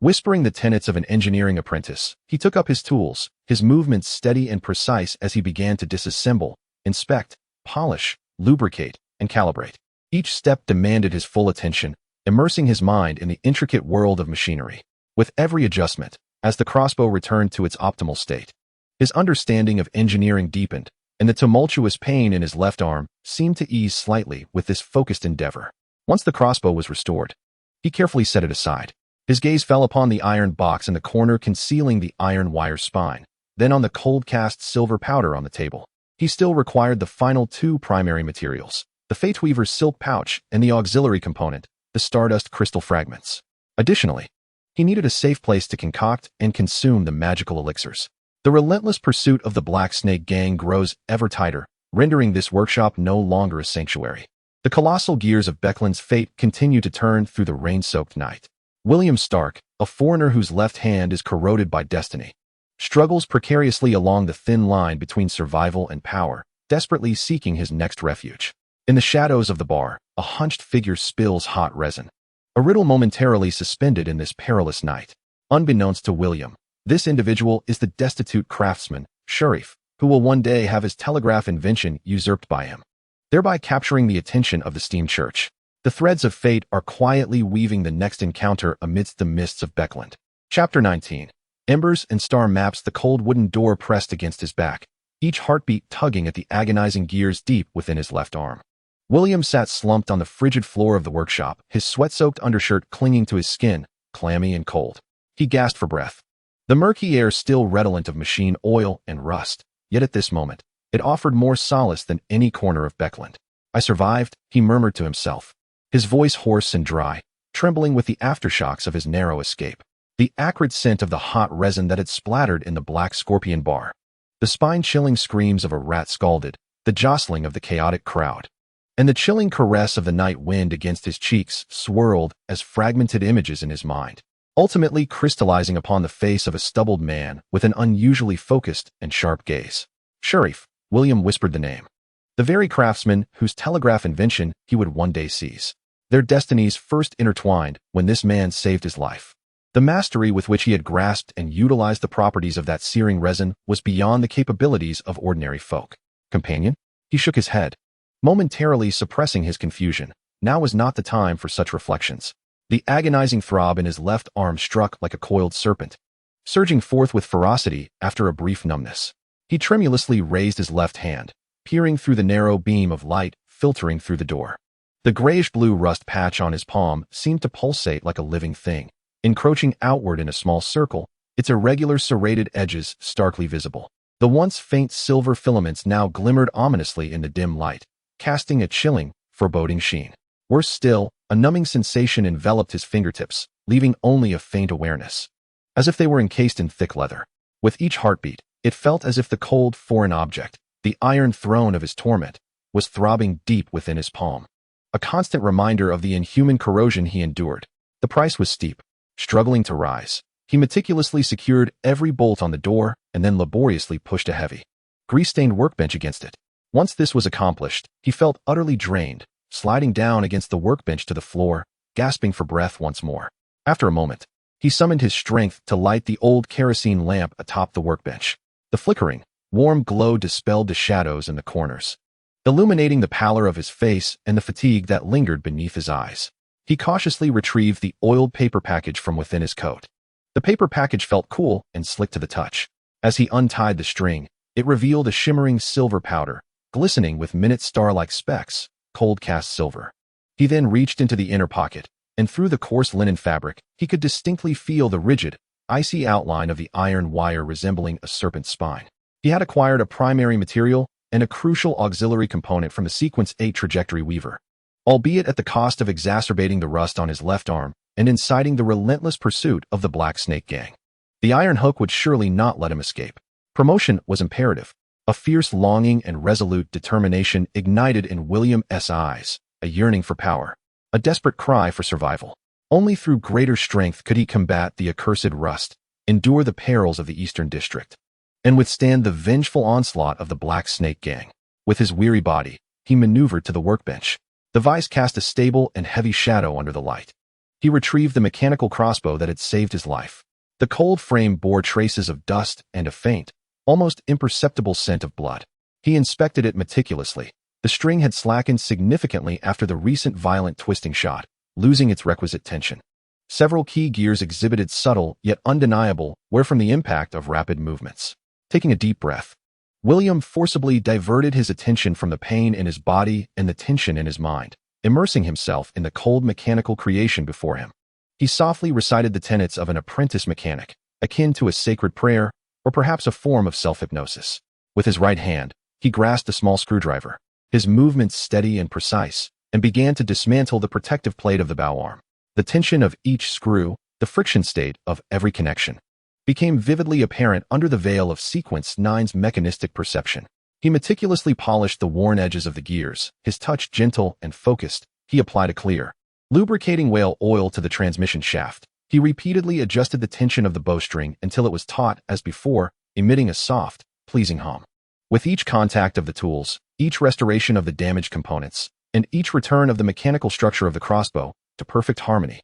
Whispering the tenets of an engineering apprentice, he took up his tools, his movements steady and precise as he began to disassemble, inspect, polish, lubricate, and calibrate. Each step demanded his full attention, immersing his mind in the intricate world of machinery. With every adjustment, as the crossbow returned to its optimal state, his understanding of engineering deepened, and the tumultuous pain in his left arm seemed to ease slightly with this focused endeavor. Once the crossbow was restored, he carefully set it aside. His gaze fell upon the iron box in the corner concealing the iron wire spine, then on the cold-cast silver powder on the table. He still required the final two primary materials, the Fateweaver's silk pouch and the auxiliary component, the stardust crystal fragments. Additionally, he needed a safe place to concoct and consume the magical elixirs. The relentless pursuit of the Black Snake Gang grows ever tighter, rendering this workshop no longer a sanctuary. The colossal gears of Backlund's fate continue to turn through the rain-soaked night. William Stark, a foreigner whose left hand is corroded by destiny, struggles precariously along the thin line between survival and power, desperately seeking his next refuge. In the shadows of the bar, a hunched figure spills hot resin, a riddle momentarily suspended in this perilous night. Unbeknownst to William, this individual is the destitute craftsman, Sharif, who will one day have his telegraph invention usurped by him, thereby capturing the attention of the steam church. The threads of fate are quietly weaving the next encounter amidst the mists of Backlund. Chapter 19. Embers and star maps. The cold wooden door pressed against his back, each heartbeat tugging at the agonizing gears deep within his left arm. William sat slumped on the frigid floor of the workshop, his sweat-soaked undershirt clinging to his skin, clammy and cold. He gasped for breath, the murky air still redolent of machine oil and rust, yet at this moment, it offered more solace than any corner of Backlund. I survived, he murmured to himself, his voice hoarse and dry, trembling with the aftershocks of his narrow escape. The acrid scent of the hot resin that had splattered in the Black Scorpion bar, the spine-chilling screams of a rat scalded, the jostling of the chaotic crowd, and the chilling caress of the night wind against his cheeks swirled as fragmented images in his mind, ultimately crystallizing upon the face of a stubbled man with an unusually focused and sharp gaze. Sharif, William whispered the name. The very craftsman whose telegraph invention he would one day seize. Their destinies first intertwined when this man saved his life. The mastery with which he had grasped and utilized the properties of that searing resin was beyond the capabilities of ordinary folk. Companion? He shook his head, momentarily suppressing his confusion. Now was not the time for such reflections. The agonizing throb in his left arm struck like a coiled serpent, surging forth with ferocity after a brief numbness. He tremulously raised his left hand, peering through the narrow beam of light filtering through the door. The grayish-blue rust patch on his palm seemed to pulsate like a living thing, encroaching outward in a small circle, its irregular serrated edges starkly visible. The once faint silver filaments now glimmered ominously in the dim light, casting a chilling, foreboding sheen. Worse still, a numbing sensation enveloped his fingertips, leaving only a faint awareness, as if they were encased in thick leather. With each heartbeat, it felt as if the cold, foreign object, the iron throne of his torment, was throbbing deep within his palm. A constant reminder of the inhuman corrosion he endured. The price was steep. Struggling to rise, he meticulously secured every bolt on the door and then laboriously pushed a heavy, grease-stained workbench against it. Once this was accomplished, he felt utterly drained, sliding down against the workbench to the floor, gasping for breath once more. After a moment, he summoned his strength to light the old kerosene lamp atop the workbench. The flickering, warm glow dispelled the shadows in the corners, illuminating the pallor of his face and the fatigue that lingered beneath his eyes. He cautiously retrieved the oiled paper package from within his coat. The paper package felt cool and slick to the touch. As he untied the string, it revealed a shimmering silver powder, glistening with minute star-like specks, cold-cast silver. He then reached into the inner pocket, and through the coarse linen fabric, he could distinctly feel the rigid, icy outline of the iron wire resembling a serpent's spine. He had acquired a primary material and a crucial auxiliary component from the Sequence 8 trajectory weaver, albeit at the cost of exacerbating the rust on his left arm and inciting the relentless pursuit of the Black Snake Gang. The iron hook would surely not let him escape. Promotion was imperative. A fierce longing and resolute determination ignited in William's eyes, a yearning for power, a desperate cry for survival. Only through greater strength could he combat the accursed rust, endure the perils of the Eastern District, and withstand the vengeful onslaught of the Black Snake Gang. With his weary body, he maneuvered to the workbench. The vise cast a stable and heavy shadow under the light. He retrieved the mechanical crossbow that had saved his life. The cold frame bore traces of dust and a faint, almost imperceptible scent of blood. He inspected it meticulously, The string had slackened significantly after the recent violent twisting shot, losing its requisite tension. Several key gears exhibited subtle, yet undeniable, wear from the impact of rapid movements. Taking a deep breath, William forcibly diverted his attention from the pain in his body and the tension in his mind, immersing himself in the cold mechanical creation before him. He softly recited the tenets of an apprentice mechanic, akin to a sacred prayer, or perhaps a form of self-hypnosis. With his right hand, he grasped a small screwdriver, his movements steady and precise, and began to dismantle the protective plate of the bow arm. The tension of each screw, the friction state of every connection, became vividly apparent under the veil of Sequence 9's mechanistic perception. He meticulously polished the worn edges of the gears, his touch gentle and focused. He applied a clear, lubricating whale oil to the transmission shaft. He repeatedly adjusted the tension of the bowstring until it was taut as before, emitting a soft, pleasing hum. With each contact of the tools, each restoration of the damaged components, and each return of the mechanical structure of the crossbow to perfect harmony,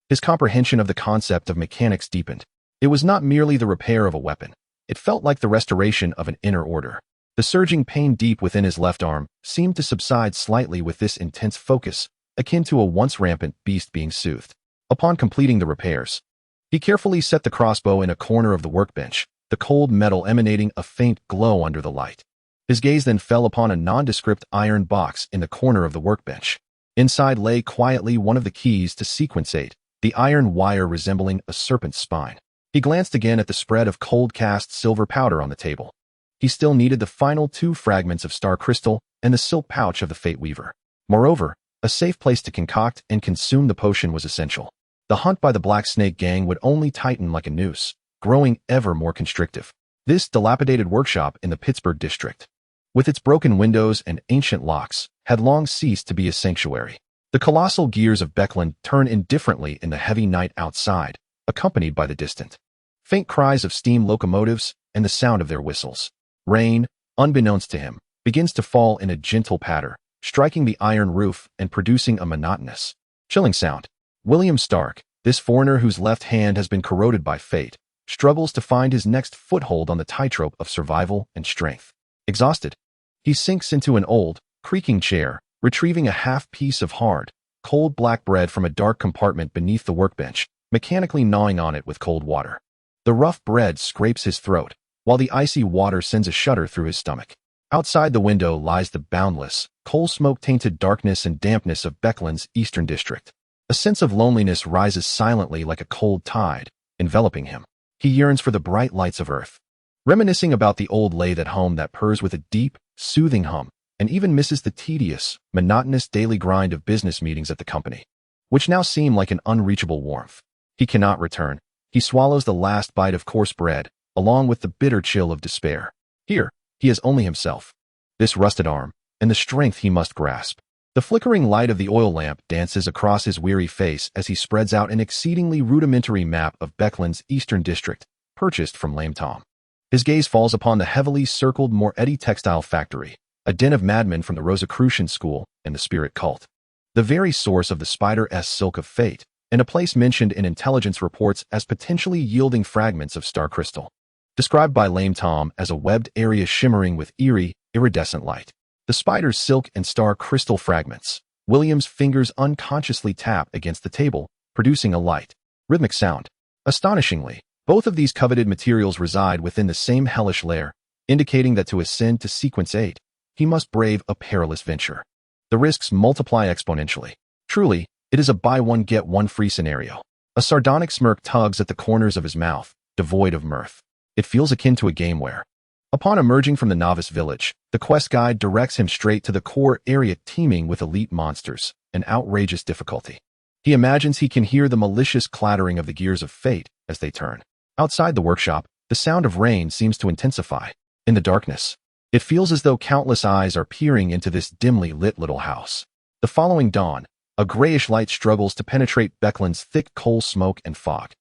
his comprehension of the concept of mechanics deepened. It was not merely the repair of a weapon. It felt like the restoration of an inner order. The surging pain deep within his left arm seemed to subside slightly with this intense focus, akin to a once rampant beast being soothed. Upon completing the repairs, he carefully set the crossbow in a corner of the workbench, the cold metal emanating a faint glow under the light. His gaze then fell upon a nondescript iron box in the corner of the workbench. Inside lay quietly one of the keys to Sequence 8, the iron wire resembling a serpent's spine. He glanced again at the spread of cold cast silver powder on the table. He still needed the final 2 fragments of star crystal and the silk pouch of the Fate Weaver. Moreover, a safe place to concoct and consume the potion was essential. The hunt by the Black Snake gang would only tighten like a noose, growing ever more constrictive. This dilapidated workshop in the Pittsburgh district, with its broken windows and ancient locks, had long ceased to be a sanctuary. The colossal gears of Backlund turn indifferently in the heavy night outside, accompanied by the distant, faint cries of steam locomotives and the sound of their whistles. Rain, unbeknownst to him, begins to fall in a gentle patter, striking the iron roof and producing a monotonous, chilling sound. William Stark, this foreigner whose left hand has been corroded by fate, struggles to find his next foothold on the tightrope of survival and strength. Exhausted, he sinks into an old, creaking chair, retrieving a half piece of hard, cold black bread from a dark compartment beneath the workbench, mechanically gnawing on it with cold water. The rough bread scrapes his throat, while the icy water sends a shudder through his stomach. Outside the window lies the boundless, coal-smoke-tainted darkness and dampness of Backlund's eastern district. A sense of loneliness rises silently like a cold tide, enveloping him. He yearns for the bright lights of earth, reminiscing about the old lathe at home that purrs with a deep, soothing hum, and even misses the tedious, monotonous daily grind of business meetings at the company, which now seem like an unreachable warmth. He cannot return. He swallows the last bite of coarse bread, along with the bitter chill of despair. Here, he has only himself, this rusted arm, and the strength he must grasp. The flickering light of the oil lamp dances across his weary face as he spreads out an exceedingly rudimentary map of Backlund's eastern district, purchased from Lame Tom. His gaze falls upon the heavily circled Moretti textile factory, a den of madmen from the Rosicrucian school and the spirit cult, the very source of the Spider-S silk of fate, and a place mentioned in intelligence reports as potentially yielding fragments of star crystal, described by Lame Tom as a webbed area shimmering with eerie, iridescent light. The spider's silk and star crystal fragments. William's fingers unconsciously tap against the table, producing a light, rhythmic sound. Astonishingly, both of these coveted materials reside within the same hellish lair, indicating that to ascend to Sequence 8, he must brave a perilous venture. The risks multiply exponentially. Truly, it is a buy one get one free scenario. A sardonic smirk tugs at the corners of his mouth, devoid of mirth. It feels akin to a game where, upon emerging from the novice village, the quest guide directs him straight to the core area teeming with elite monsters and outrageous difficulty. He imagines he can hear the malicious clattering of the gears of fate as they turn. Outside the workshop, the sound of rain seems to intensify. In the darkness, it feels as though countless eyes are peering into this dimly lit little house. The following dawn, a grayish light struggles to penetrate Backlund's thick coal smoke and fog,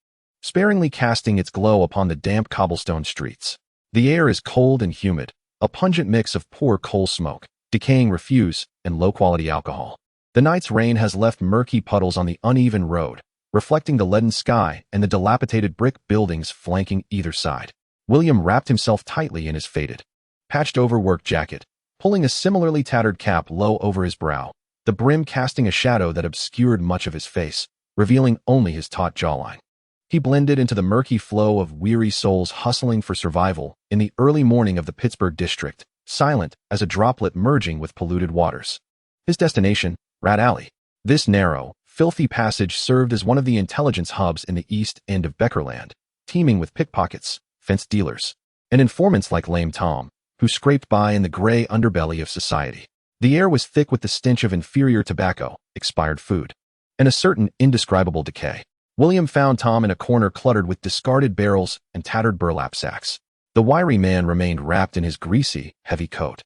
sparingly casting its glow upon the damp cobblestone streets. The air is cold and humid, a pungent mix of poor coal smoke, decaying refuse, and low-quality alcohol. The night's rain has left murky puddles on the uneven road, reflecting the leaden sky and the dilapidated brick buildings flanking either side. William wrapped himself tightly in his faded, patched-over work jacket, pulling a similarly tattered cap low over his brow, the brim casting a shadow that obscured much of his face, revealing only his taut jawline. He blended into the murky flow of weary souls hustling for survival in the early morning of the Pittsburgh district, silent as a droplet merging with polluted waters. His destination, Rat Alley. This narrow, filthy passage served as one of the intelligence hubs in the east end of Beckerland, teeming with pickpockets, fence dealers, and informants like Lame Tom, who scraped by in the gray underbelly of society. The air was thick with the stench of inferior tobacco, expired food, and a certain indescribable decay. William found Tom in a corner cluttered with discarded barrels and tattered burlap sacks. The wiry man remained wrapped in his greasy, heavy coat.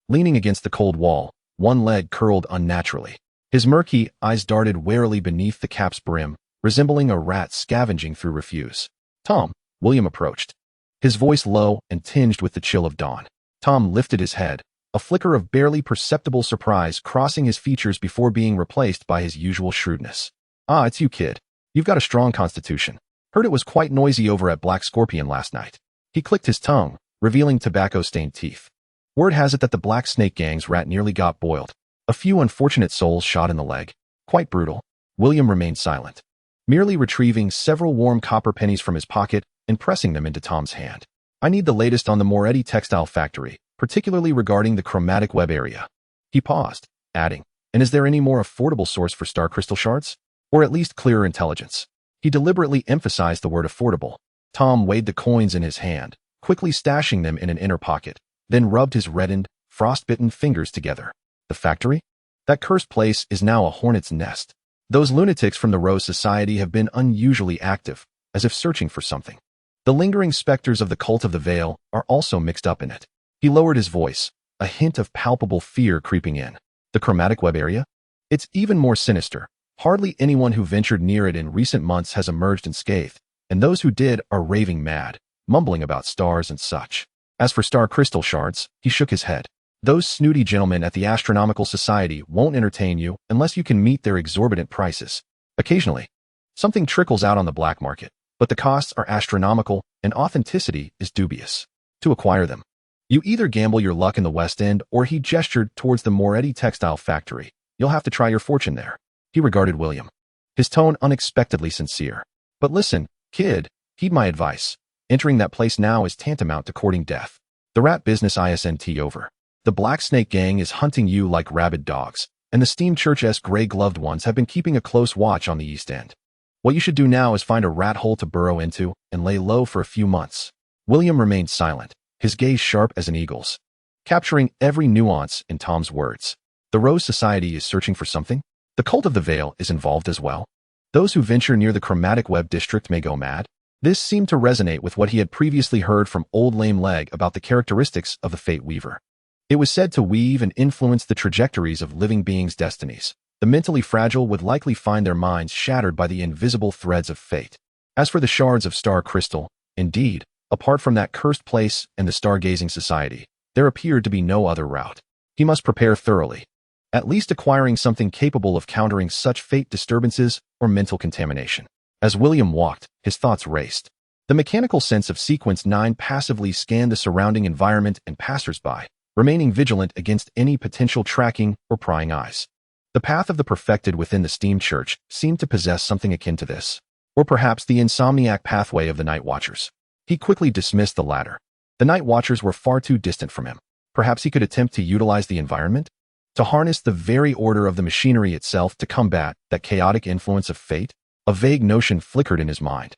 Leaning against the cold wall, one leg curled unnaturally. His murky eyes darted warily beneath the cap's brim, resembling a rat scavenging through refuse. "Tom," William approached, his voice low and tinged with the chill of dawn. Tom lifted his head, a flicker of barely perceptible surprise crossing his features before being replaced by his usual shrewdness. "Ah, it's you, kid. You've got a strong constitution. Heard it was quite noisy over at Black Scorpion last night." He clicked his tongue, revealing tobacco-stained teeth. "Word has it that the Black Snake Gang's rat nearly got boiled. A few unfortunate souls shot in the leg. Quite brutal." William remained silent, merely retrieving several warm copper pennies from his pocket and pressing them into Tom's hand. "I need the latest on the Moretti textile factory, particularly regarding the chromatic web area." He paused, adding, "And is there any more affordable source for star crystal shards? Or at least clearer intelligence?" He deliberately emphasized the word affordable. Tom weighed the coins in his hand, quickly stashing them in an inner pocket, then rubbed his reddened, frost-bitten fingers together. "The factory? That cursed place is now a hornet's nest. Those lunatics from the Rose Society have been unusually active, as if searching for something. The lingering specters of the cult of the Veil are also mixed up in it." He lowered his voice, a hint of palpable fear creeping in. "The chromatic web area? It's even more sinister. Hardly anyone who ventured near it in recent months has emerged unscathed, and those who did are raving mad, mumbling about stars and such. As for star crystal shards," he shook his head, "those snooty gentlemen at the Astronomical Society won't entertain you unless you can meet their exorbitant prices. Occasionally, something trickles out on the black market, but the costs are astronomical and authenticity is dubious. To acquire them, you either gamble your luck in the West End," or he gestured towards the Moretti textile factory. "You'll have to try your fortune there." He regarded William, his tone unexpectedly sincere. "But listen, kid, heed my advice. Entering that place now is tantamount to courting death. The rat business isn't over. The Black Snake Gang is hunting you like rabid dogs, and the Steam Church-esque gray-gloved ones have been keeping a close watch on the East End. What you should do now is find a rat hole to burrow into and lay low for a few months." William remained silent, his gaze sharp as an eagle's, capturing every nuance in Tom's words. "The Rose Society is searching for something? The cult of the Veil is involved as well? Those who venture near the chromatic web district may go mad?" This seemed to resonate with what he had previously heard from Old Lame Leg about the characteristics of the Fate Weaver. It was said to weave and influence the trajectories of living beings' destinies. The mentally fragile would likely find their minds shattered by the invisible threads of fate. As for the shards of star crystal, indeed, apart from that cursed place and the stargazing society, there appeared to be no other route. He must prepare thoroughly, at least acquiring something capable of countering such fate disturbances or mental contamination. As William walked, his thoughts raced. The mechanical sense of Sequence 9 passively scanned the surrounding environment and passers-by, remaining vigilant against any potential tracking or prying eyes. The path of the perfected within the Steam Church seemed to possess something akin to this, or perhaps the insomniac pathway of the Night Watchers. He quickly dismissed the latter. The Night Watchers were far too distant from him. Perhaps he could attempt to utilize the environment, to harness the very order of the machinery itself to combat that chaotic influence of fate. A vague notion flickered in his mind,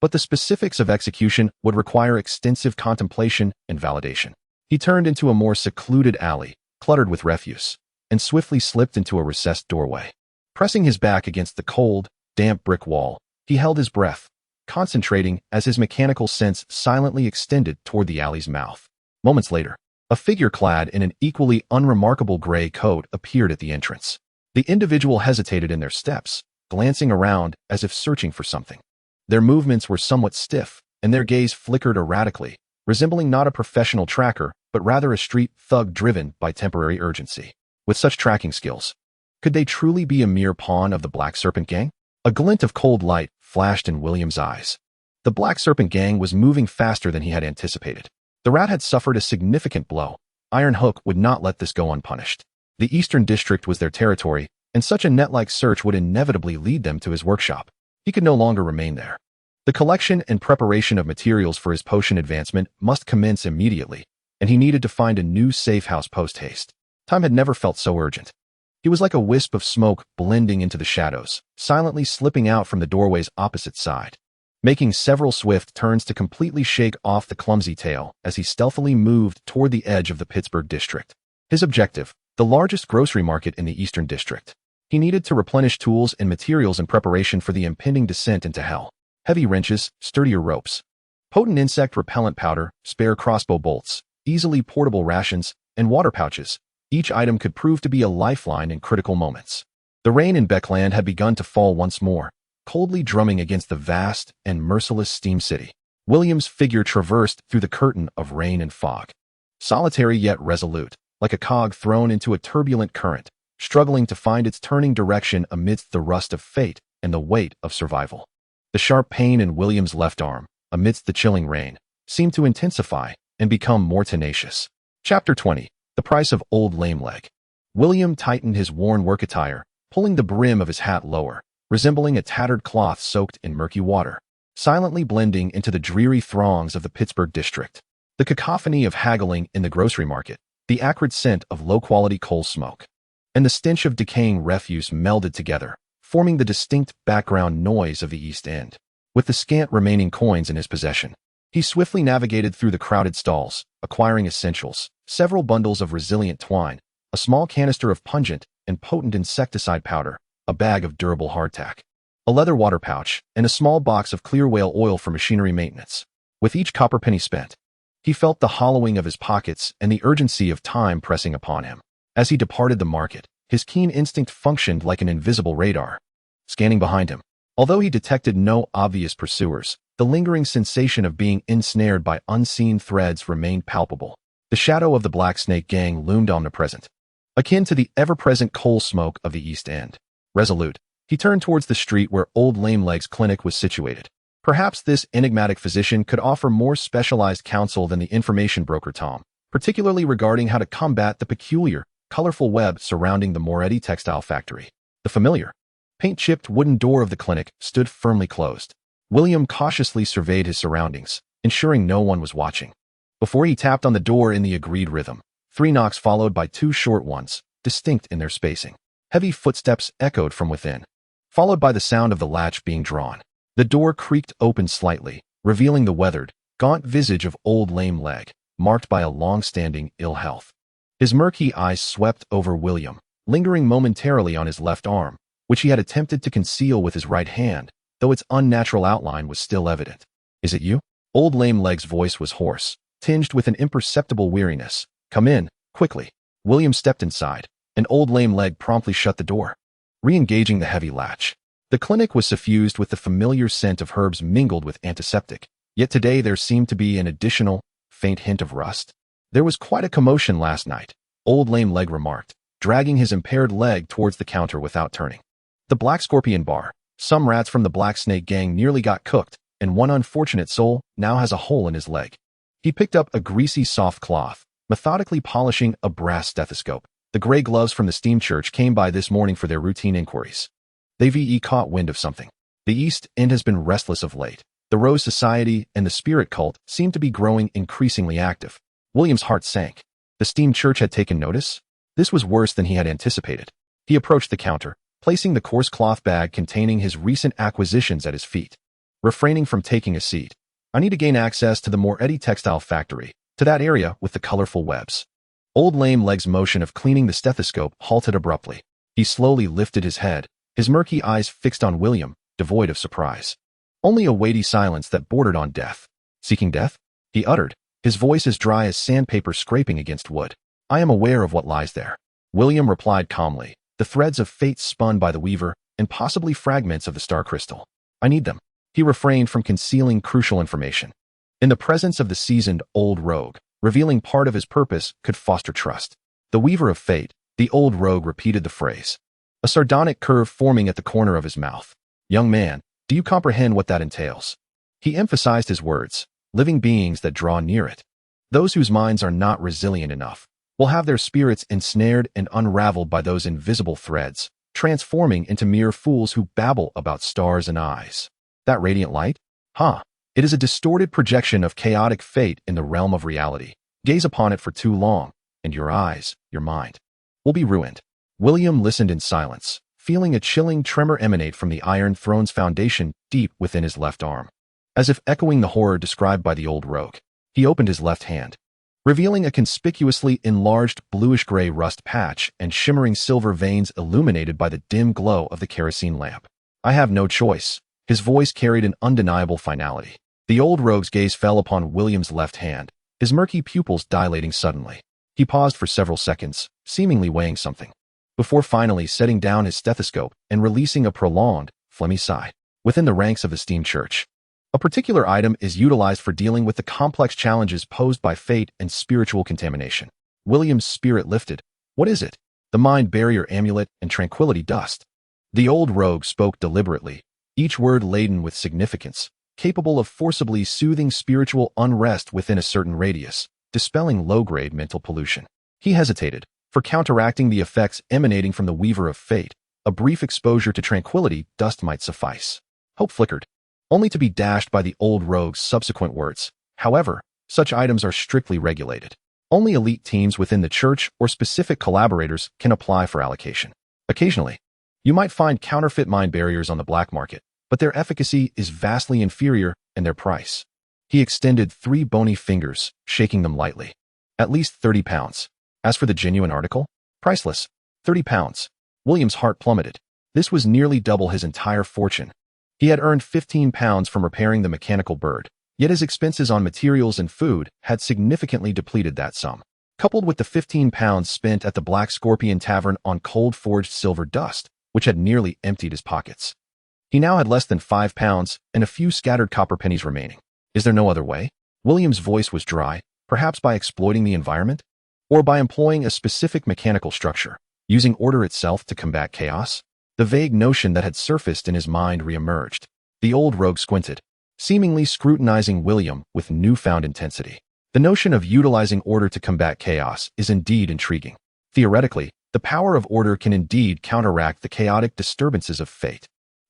but the specifics of execution would require extensive contemplation and validation. He turned into a more secluded alley, cluttered with refuse, and swiftly slipped into a recessed doorway. Pressing his back against the cold, damp brick wall, he held his breath, concentrating as his mechanical sense silently extended toward the alley's mouth. Moments later, a figure clad in an equally unremarkable gray coat appeared at the entrance. The individual hesitated in their steps, glancing around as if searching for something. Their movements were somewhat stiff, and their gaze flickered erratically, resembling not a professional tracker, but rather a street thug driven by temporary urgency. With such tracking skills, could they truly be a mere pawn of the Black Serpent Gang? A glint of cold light flashed in William's eyes. The Black Serpent Gang was moving faster than he had anticipated. The rat had suffered a significant blow, Iron Hook would not let this go unpunished. The Eastern District was their territory, and such a net-like search would inevitably lead them to his workshop. He could no longer remain there. The collection and preparation of materials for his potion advancement must commence immediately, and he needed to find a new safe house post-haste. Time had never felt so urgent. He was like a wisp of smoke blending into the shadows, silently slipping out from the doorway's opposite side, making several swift turns to completely shake off the clumsy tail as he stealthily moved toward the edge of the Pittsburgh district. His objective, the largest grocery market in the Eastern District. He needed to replenish tools and materials in preparation for the impending descent into hell. Heavy wrenches, sturdier ropes, potent insect repellent powder, spare crossbow bolts, easily portable rations, and water pouches. Each item could prove to be a lifeline in critical moments. The rain in Backlund had begun to fall once more, coldly drumming against the vast and merciless steam city. William's figure traversed through the curtain of rain and fog. Solitary yet resolute, like a cog thrown into a turbulent current, struggling to find its turning direction amidst the rust of fate and the weight of survival. The sharp pain in William's left arm, amidst the chilling rain, seemed to intensify and become more tenacious. Chapter 20. The Price of Old Lame Leg. William tightened his worn work attire, pulling the brim of his hat lower, resembling a tattered cloth soaked in murky water, silently blending into the dreary throngs of the Pittsburgh district. The cacophony of haggling in the grocery market, the acrid scent of low-quality coal smoke, and the stench of decaying refuse melded together, forming the distinct background noise of the East End. With the scant remaining coins in his possession, he swiftly navigated through the crowded stalls, acquiring essentials, several bundles of resilient twine, a small canister of pungent and potent insecticide powder, a bag of durable hardtack, a leather water pouch, and a small box of clear whale oil for machinery maintenance. With each copper penny spent, he felt the hollowing of his pockets and the urgency of time pressing upon him. As he departed the market, his keen instinct functioned like an invisible radar, scanning behind him. Although he detected no obvious pursuers, the lingering sensation of being ensnared by unseen threads remained palpable. The shadow of the Black Snake gang loomed omnipresent, akin to the ever-present coal smoke of the East End. Resolute, he turned towards the street where Old Lame Leg's clinic was situated. Perhaps this enigmatic physician could offer more specialized counsel than the information broker Tom, particularly regarding how to combat the peculiar, colorful web surrounding the Moretti textile factory. The familiar, paint-chipped wooden door of the clinic stood firmly closed. William cautiously surveyed his surroundings, ensuring no one was watching. Before he tapped on the door in the agreed rhythm, 3 knocks followed by 2 short ones, distinct in their spacing. Heavy footsteps echoed from within, followed by the sound of the latch being drawn. The door creaked open slightly, revealing the weathered, gaunt visage of Old Lame Leg, marked by a long-standing ill health. His murky eyes swept over William, lingering momentarily on his left arm, which he had attempted to conceal with his right hand, though its unnatural outline was still evident. "Is it you?" Old Lame Leg's voice was hoarse, tinged with an imperceptible weariness. "Come in, quickly." William stepped inside, and Old Lame Leg promptly shut the door, re-engaging the heavy latch. The clinic was suffused with the familiar scent of herbs mingled with antiseptic, yet today there seemed to be an additional, faint hint of rust. "There was quite a commotion last night," Old Lame Leg remarked, dragging his impaired leg towards the counter without turning. "The Black Scorpion bar. Some rats from the Black Snake gang nearly got cooked, and one unfortunate soul now has a hole in his leg." He picked up a greasy soft cloth, methodically polishing a brass stethoscope. The gray gloves from the steam church came by this morning for their routine inquiries. They've caught wind of something. The East End has been restless of late. The Rose Society and the Spirit Cult seemed to be growing increasingly active. William's heart sank. The steam church had taken notice? This was worse than he had anticipated. He approached the counter, placing the coarse cloth bag containing his recent acquisitions at his feet, refraining from taking a seat. "I need to gain access to the Moretti textile factory, to that area with the colorful webs." Old Lame Leg's motion of cleaning the stethoscope halted abruptly. He slowly lifted his head, his murky eyes fixed on William, devoid of surprise. Only a weighty silence that bordered on death. "Seeking death?" he uttered, his voice as dry as sandpaper scraping against wood. "I am aware of what lies there," William replied calmly, the threads of fate spun by the weaver, and possibly fragments of the star crystal. "I need them." He refrained from concealing crucial information. In the presence of the seasoned old rogue, revealing part of his purpose could foster trust. "The weaver of fate," the old rogue repeated the phrase, a sardonic curve forming at the corner of his mouth. "Young man, do you comprehend what that entails?" He emphasized his words, living beings that draw near it. Those whose minds are not resilient enough, will have their spirits ensnared and unraveled by those invisible threads, transforming into mere fools who babble about stars and eyes. That radiant light? It is a distorted projection of chaotic fate in the realm of reality. Gaze upon it for too long, and your eyes, your mind, will be ruined. William listened in silence, feeling a chilling tremor emanate from the Iron Throne's foundation deep within his left arm. As if echoing the horror described by the old rogue, he opened his left hand, revealing a conspicuously enlarged bluish-gray rust patch and shimmering silver veins illuminated by the dim glow of the kerosene lamp. I have no choice. His voice carried an undeniable finality. The old rogue's gaze fell upon William's left hand, his murky pupils dilating suddenly. He paused for several seconds, seemingly weighing something, before finally setting down his stethoscope and releasing a prolonged, phlegmy sigh. Within the ranks of the steam church, a particular item is utilized for dealing with the complex challenges posed by fate and spiritual contamination. William's spirit lifted. What is it? The mind barrier amulet and tranquility dust. The old rogue spoke deliberately, each word laden with significance, capable of forcibly soothing spiritual unrest within a certain radius, dispelling low-grade mental pollution. He hesitated, for counteracting the effects emanating from the weaver of fate, a brief exposure to tranquility dust might suffice. Hope flickered, only to be dashed by the old rogue's subsequent words. However, such items are strictly regulated. Only elite teams within the church or specific collaborators can apply for allocation. Occasionally, you might find counterfeit mind barriers on the black market, but their efficacy is vastly inferior and their price. He extended 3 bony fingers, shaking them lightly. At least 30 pounds. As for the genuine article, priceless. 30 pounds. William's heart plummeted. This was nearly double his entire fortune. He had earned 15 pounds from repairing the mechanical bird, yet his expenses on materials and food had significantly depleted that sum. Coupled with the 15 pounds spent at the Black Scorpion Tavern on cold forged silver dust, which had nearly emptied his pockets, he now had less than 5 pounds and a few scattered copper pennies remaining. Is there no other way? William's voice was dry, perhaps by exploiting the environment, or by employing a specific mechanical structure, using order itself to combat chaos? The vague notion that had surfaced in his mind reemerged. The old rogue squinted, seemingly scrutinizing William with newfound intensity. The notion of utilizing order to combat chaos is indeed intriguing. Theoretically, the power of order can indeed counteract the chaotic disturbances of fate.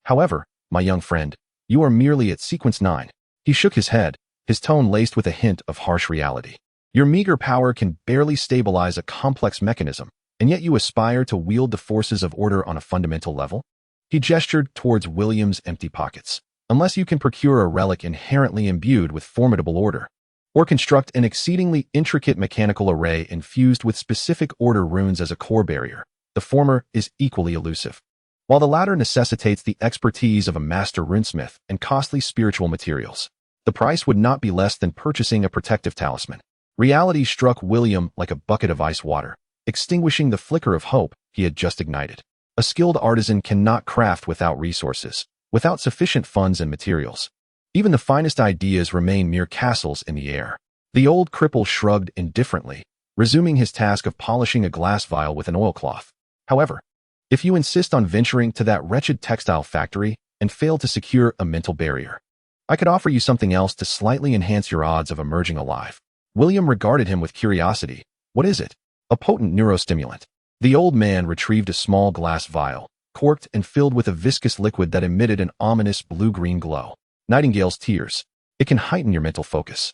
However, my young friend, you are merely at sequence 9. He shook his head, his tone laced with a hint of harsh reality. Your meager power can barely stabilize a complex mechanism, and yet you aspire to wield the forces of order on a fundamental level? He gestured towards William's empty pockets. Unless you can procure a relic inherently imbued with formidable order, or construct an exceedingly intricate mechanical array infused with specific order runes as a core barrier, the former is equally elusive, while the latter necessitates the expertise of a master runesmith and costly spiritual materials. The price would not be less than purchasing a protective talisman. Reality struck William like a bucket of ice water, extinguishing the flicker of hope he had just ignited. A skilled artisan cannot craft without resources, without sufficient funds and materials. Even the finest ideas remain mere castles in the air. The old cripple shrugged indifferently, resuming his task of polishing a glass vial with an oilcloth. However, if you insist on venturing to that wretched textile factory and fail to secure a mental barrier, I could offer you something else to slightly enhance your odds of emerging alive. William regarded him with curiosity. What is it? A potent neurostimulant. The old man retrieved a small glass vial, corked and filled with a viscous liquid that emitted an ominous blue-green glow. Nightingale's tears. It can heighten your mental focus,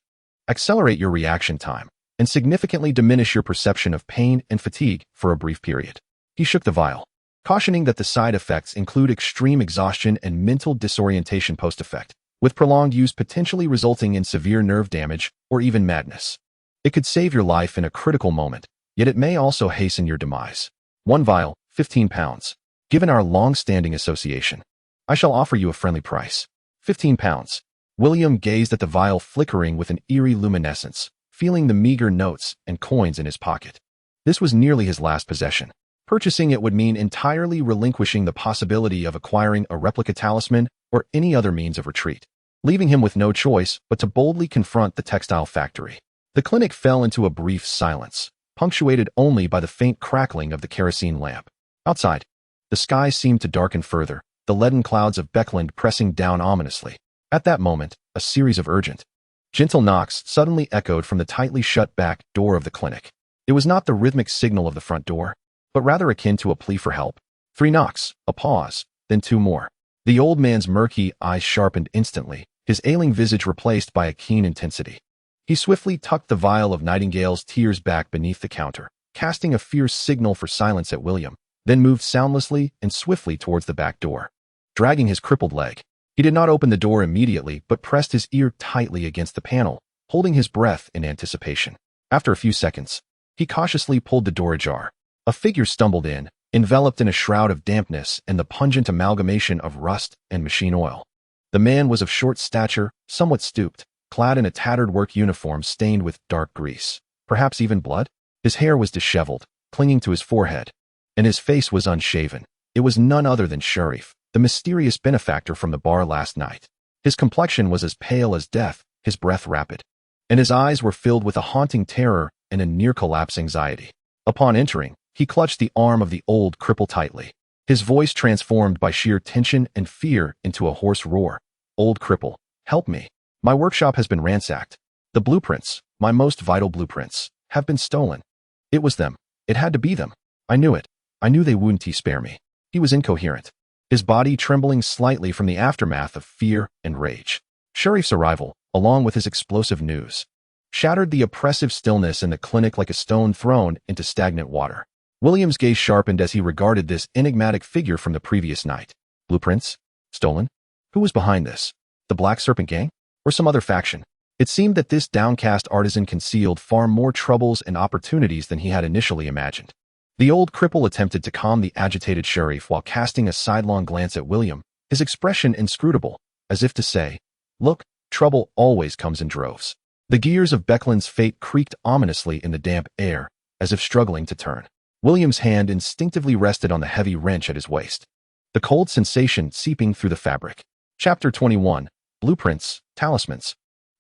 accelerate your reaction time, and significantly diminish your perception of pain and fatigue for a brief period. He shook the vial, cautioning that the side effects include extreme exhaustion and mental disorientation post-effect, with prolonged use potentially resulting in severe nerve damage or even madness. It could save your life in a critical moment, yet it may also hasten your demise. 1 vial, 15 pounds. Given our long-standing association, I shall offer you a friendly price. 15 pounds. William gazed at the vial flickering with an eerie luminescence, feeling the meager notes and coins in his pocket. This was nearly his last possession. Purchasing it would mean entirely relinquishing the possibility of acquiring a replica talisman or any other means of retreat, leaving him with no choice but to boldly confront the textile factory. The clinic fell into a brief silence, punctuated only by the faint crackling of the kerosene lamp. Outside, the sky seemed to darken further, the leaden clouds of Backlund pressing down ominously. At that moment, a series of urgent, gentle knocks suddenly echoed from the tightly shut back door of the clinic. It was not the rhythmic signal of the front door, but rather akin to a plea for help. 3 knocks, a pause, then 2 more. The old man's murky eyes sharpened instantly, his ailing visage replaced by a keen intensity. He swiftly tucked the vial of Nightingale's tears back beneath the counter, casting a fierce signal for silence at William, then moved soundlessly and swiftly towards the back door, dragging his crippled leg. He did not open the door immediately, but pressed his ear tightly against the panel, holding his breath in anticipation. After a few seconds, he cautiously pulled the door ajar. A figure stumbled in, enveloped in a shroud of dampness and the pungent amalgamation of rust and machine oil. The man was of short stature, somewhat stooped, clad in a tattered work uniform stained with dark grease, perhaps even blood. His hair was disheveled, clinging to his forehead, and his face was unshaven. It was none other than Sharif, the mysterious benefactor from the bar last night. His complexion was as pale as death, his breath rapid, and his eyes were filled with a haunting terror and a near-collapse anxiety. Upon entering, he clutched the arm of the old cripple tightly, his voice transformed by sheer tension and fear into a hoarse roar. "Old cripple, help me. My workshop has been ransacked. The blueprints, my most vital blueprints, have been stolen. It was them. It had to be them. I knew it. I knew they wouldn't spare me." He was incoherent, his body trembling slightly from the aftermath of fear and rage. Sharif's arrival, along with his explosive news, shattered the oppressive stillness in the clinic like a stone thrown into stagnant water. William's gaze sharpened as he regarded this enigmatic figure from the previous night. Blueprints? Stolen? Who was behind this? The Black Serpent Gang? Or some other faction? It seemed that this downcast artisan concealed far more troubles and opportunities than he had initially imagined. The old cripple attempted to calm the agitated Sharif while casting a sidelong glance at William, his expression inscrutable, as if to say, "Look, trouble always comes in droves." The gears of Backlund's fate creaked ominously in the damp air, as if struggling to turn. William's hand instinctively rested on the heavy wrench at his waist, the cold sensation seeping through the fabric. Chapter 21, Blueprints, Talismans.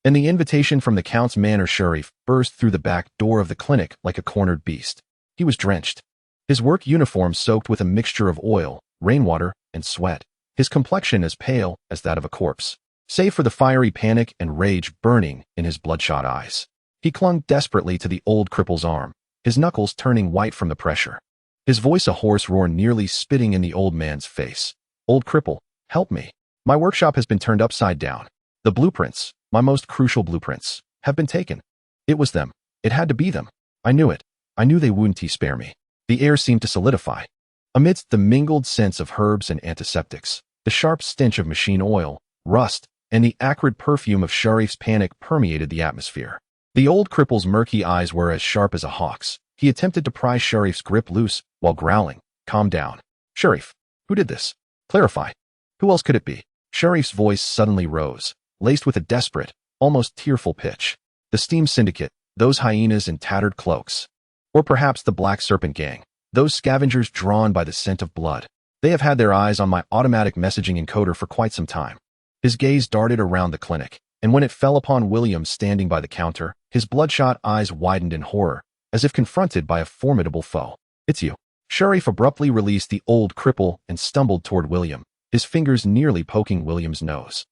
And the invitation from the Count's manor Sharif burst through the back door of the clinic like a cornered beast. He was drenched, his work uniform soaked with a mixture of oil, rainwater, and sweat, his complexion as pale as that of a corpse, save for the fiery panic and rage burning in his bloodshot eyes. He clung desperately to the old cripple's arm, his knuckles turning white from the pressure, his voice a hoarse roar nearly spitting in the old man's face. "Old cripple, help me. My workshop has been turned upside down. The blueprints, my most crucial blueprints, have been taken. It was them. It had to be them. I knew it. I knew they wouldn't spare me." The air seemed to solidify. Amidst the mingled scents of herbs and antiseptics, the sharp stench of machine oil, rust, and the acrid perfume of Sharif's panic permeated the atmosphere. The old cripple's murky eyes were as sharp as a hawk's. He attempted to pry Sharif's grip loose while growling, "Calm down. Sharif, who did this? Clarify. Who else could it be?" Sharif's voice suddenly rose, laced with a desperate, almost tearful pitch. "The Steam Syndicate, those hyenas in tattered cloaks. Or perhaps the Black Serpent Gang, those scavengers drawn by the scent of blood. They have had their eyes on my automatic messaging encoder for quite some time." His gaze darted around the clinic, and when it fell upon William standing by the counter, his bloodshot eyes widened in horror, as if confronted by a formidable foe. "It's you." Sharif abruptly released the old cripple and stumbled toward William, his fingers nearly poking William's nose.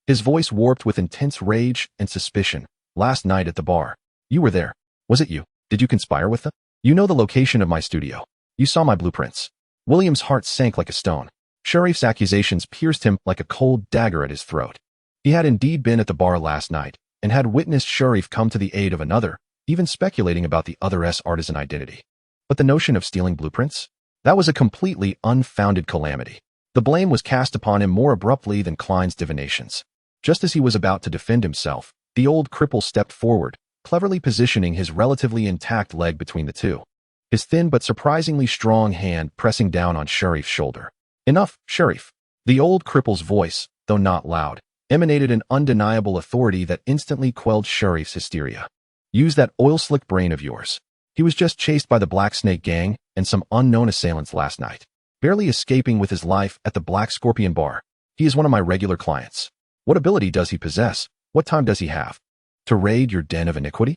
His voice warped with intense rage and suspicion. "Last night at the bar. You were there. Was it you? Did you conspire with them? You know the location of my studio. You saw my blueprints." William's heart sank like a stone. Sharif's accusations pierced him like a cold dagger at his throat. He had indeed been at the bar last night, and had witnessed Sharif come to the aid of another, even speculating about the other's artisan identity. But the notion of stealing blueprints? That was a completely unfounded calamity. The blame was cast upon him more abruptly than Klein's divinations. Just as he was about to defend himself, the old cripple stepped forward, cleverly positioning his relatively intact leg between the two, his thin but surprisingly strong hand pressing down on Sharif's shoulder. "Enough, Sharif." The old cripple's voice, though not loud, emanated an undeniable authority that instantly quelled Sharif's hysteria. "Use that oil-slick brain of yours. He was just chased by the Black Snake Gang and some unknown assailants last night, barely escaping with his life at the Black Scorpion Bar. He is one of my regular clients. What ability does he possess? What time does he have to raid your den of iniquity?"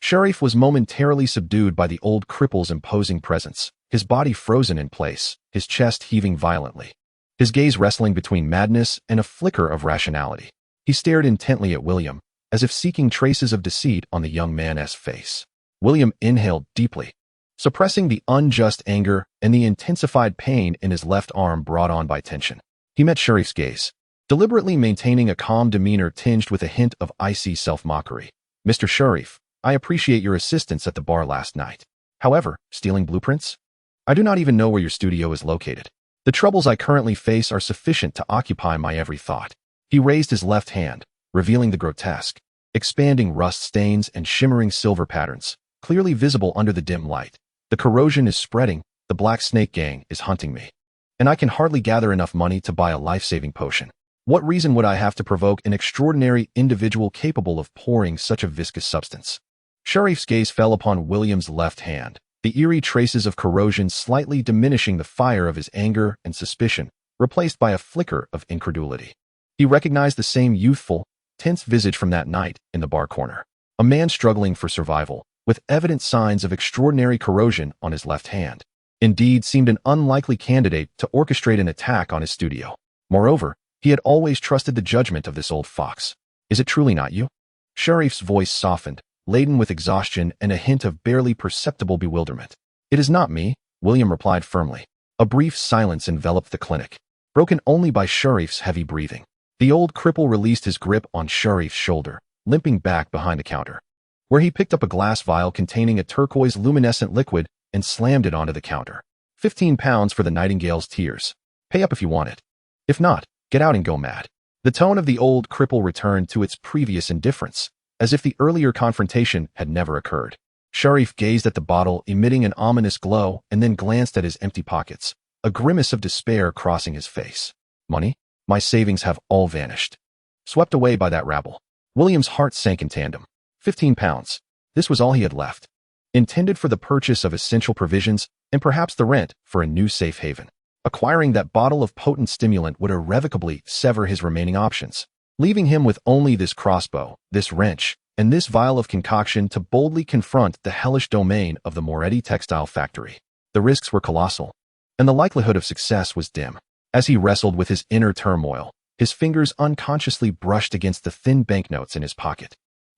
Sharif was momentarily subdued by the old cripple's imposing presence, his body frozen in place, his chest heaving violently, his gaze wrestling between madness and a flicker of rationality. He stared intently at William, as if seeking traces of deceit on the young man's face. William inhaled deeply, suppressing the unjust anger and the intensified pain in his left arm brought on by tension. He met Sharif's gaze, deliberately maintaining a calm demeanor tinged with a hint of icy self-mockery. "Mr. Sharif, I appreciate your assistance at the bar last night. However, stealing blueprints? I do not even know where your studio is located. The troubles I currently face are sufficient to occupy my every thought." He raised his left hand, revealing the grotesque, expanding rust stains and shimmering silver patterns, clearly visible under the dim light. "The corrosion is spreading, the Black Snake Gang is hunting me, and I can hardly gather enough money to buy a life-saving potion. What reason would I have to provoke an extraordinary individual capable of pouring such a viscous substance?" Sharif's gaze fell upon William's left hand, the eerie traces of corrosion slightly diminishing the fire of his anger and suspicion, replaced by a flicker of incredulity. He recognized the same youthful, tense visage from that night in the bar corner. A man struggling for survival, with evident signs of extraordinary corrosion on his left hand. Indeed, seemed an unlikely candidate to orchestrate an attack on his studio. Moreover, he had always trusted the judgment of this old fox. "Is it truly not you?" Sharif's voice softened, laden with exhaustion and a hint of barely perceptible bewilderment. "It is not me," William replied firmly. A brief silence enveloped the clinic, broken only by Sharif's heavy breathing. The old cripple released his grip on Sharif's shoulder, limping back behind the counter, where he picked up a glass vial containing a turquoise luminescent liquid and slammed it onto the counter. £15 for the Nightingale's tears. Pay up if you want it. If not, get out and go mad." The tone of the old cripple returned to its previous indifference, as if the earlier confrontation had never occurred. Sharif gazed at the bottle, emitting an ominous glow, and then glanced at his empty pockets, a grimace of despair crossing his face. "Money? My savings have all vanished. Swept away by that rabble." William's heart sank in tandem. £15. This was all he had left, intended for the purchase of essential provisions and perhaps the rent for a new safe haven. Acquiring that bottle of potent stimulant would irrevocably sever his remaining options, leaving him with only this crossbow, this wrench, and this vial of concoction to boldly confront the hellish domain of the Moretti textile factory. The risks were colossal, and the likelihood of success was dim. As he wrestled with his inner turmoil, his fingers unconsciously brushed against the thin banknotes in his pocket.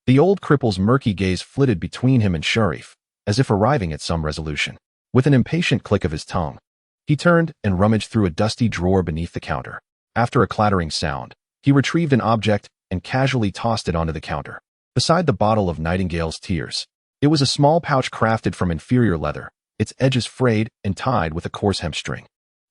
The old cripple's murky gaze flitted between him and Sharif, as if arriving at some resolution. With an impatient click of his tongue, he turned and rummaged through a dusty drawer beneath the counter. After a clattering sound, he retrieved an object and casually tossed it onto the counter. Beside the bottle of Nightingale's tears, it was a small pouch crafted from inferior leather, its edges frayed and tied with a coarse hemp string.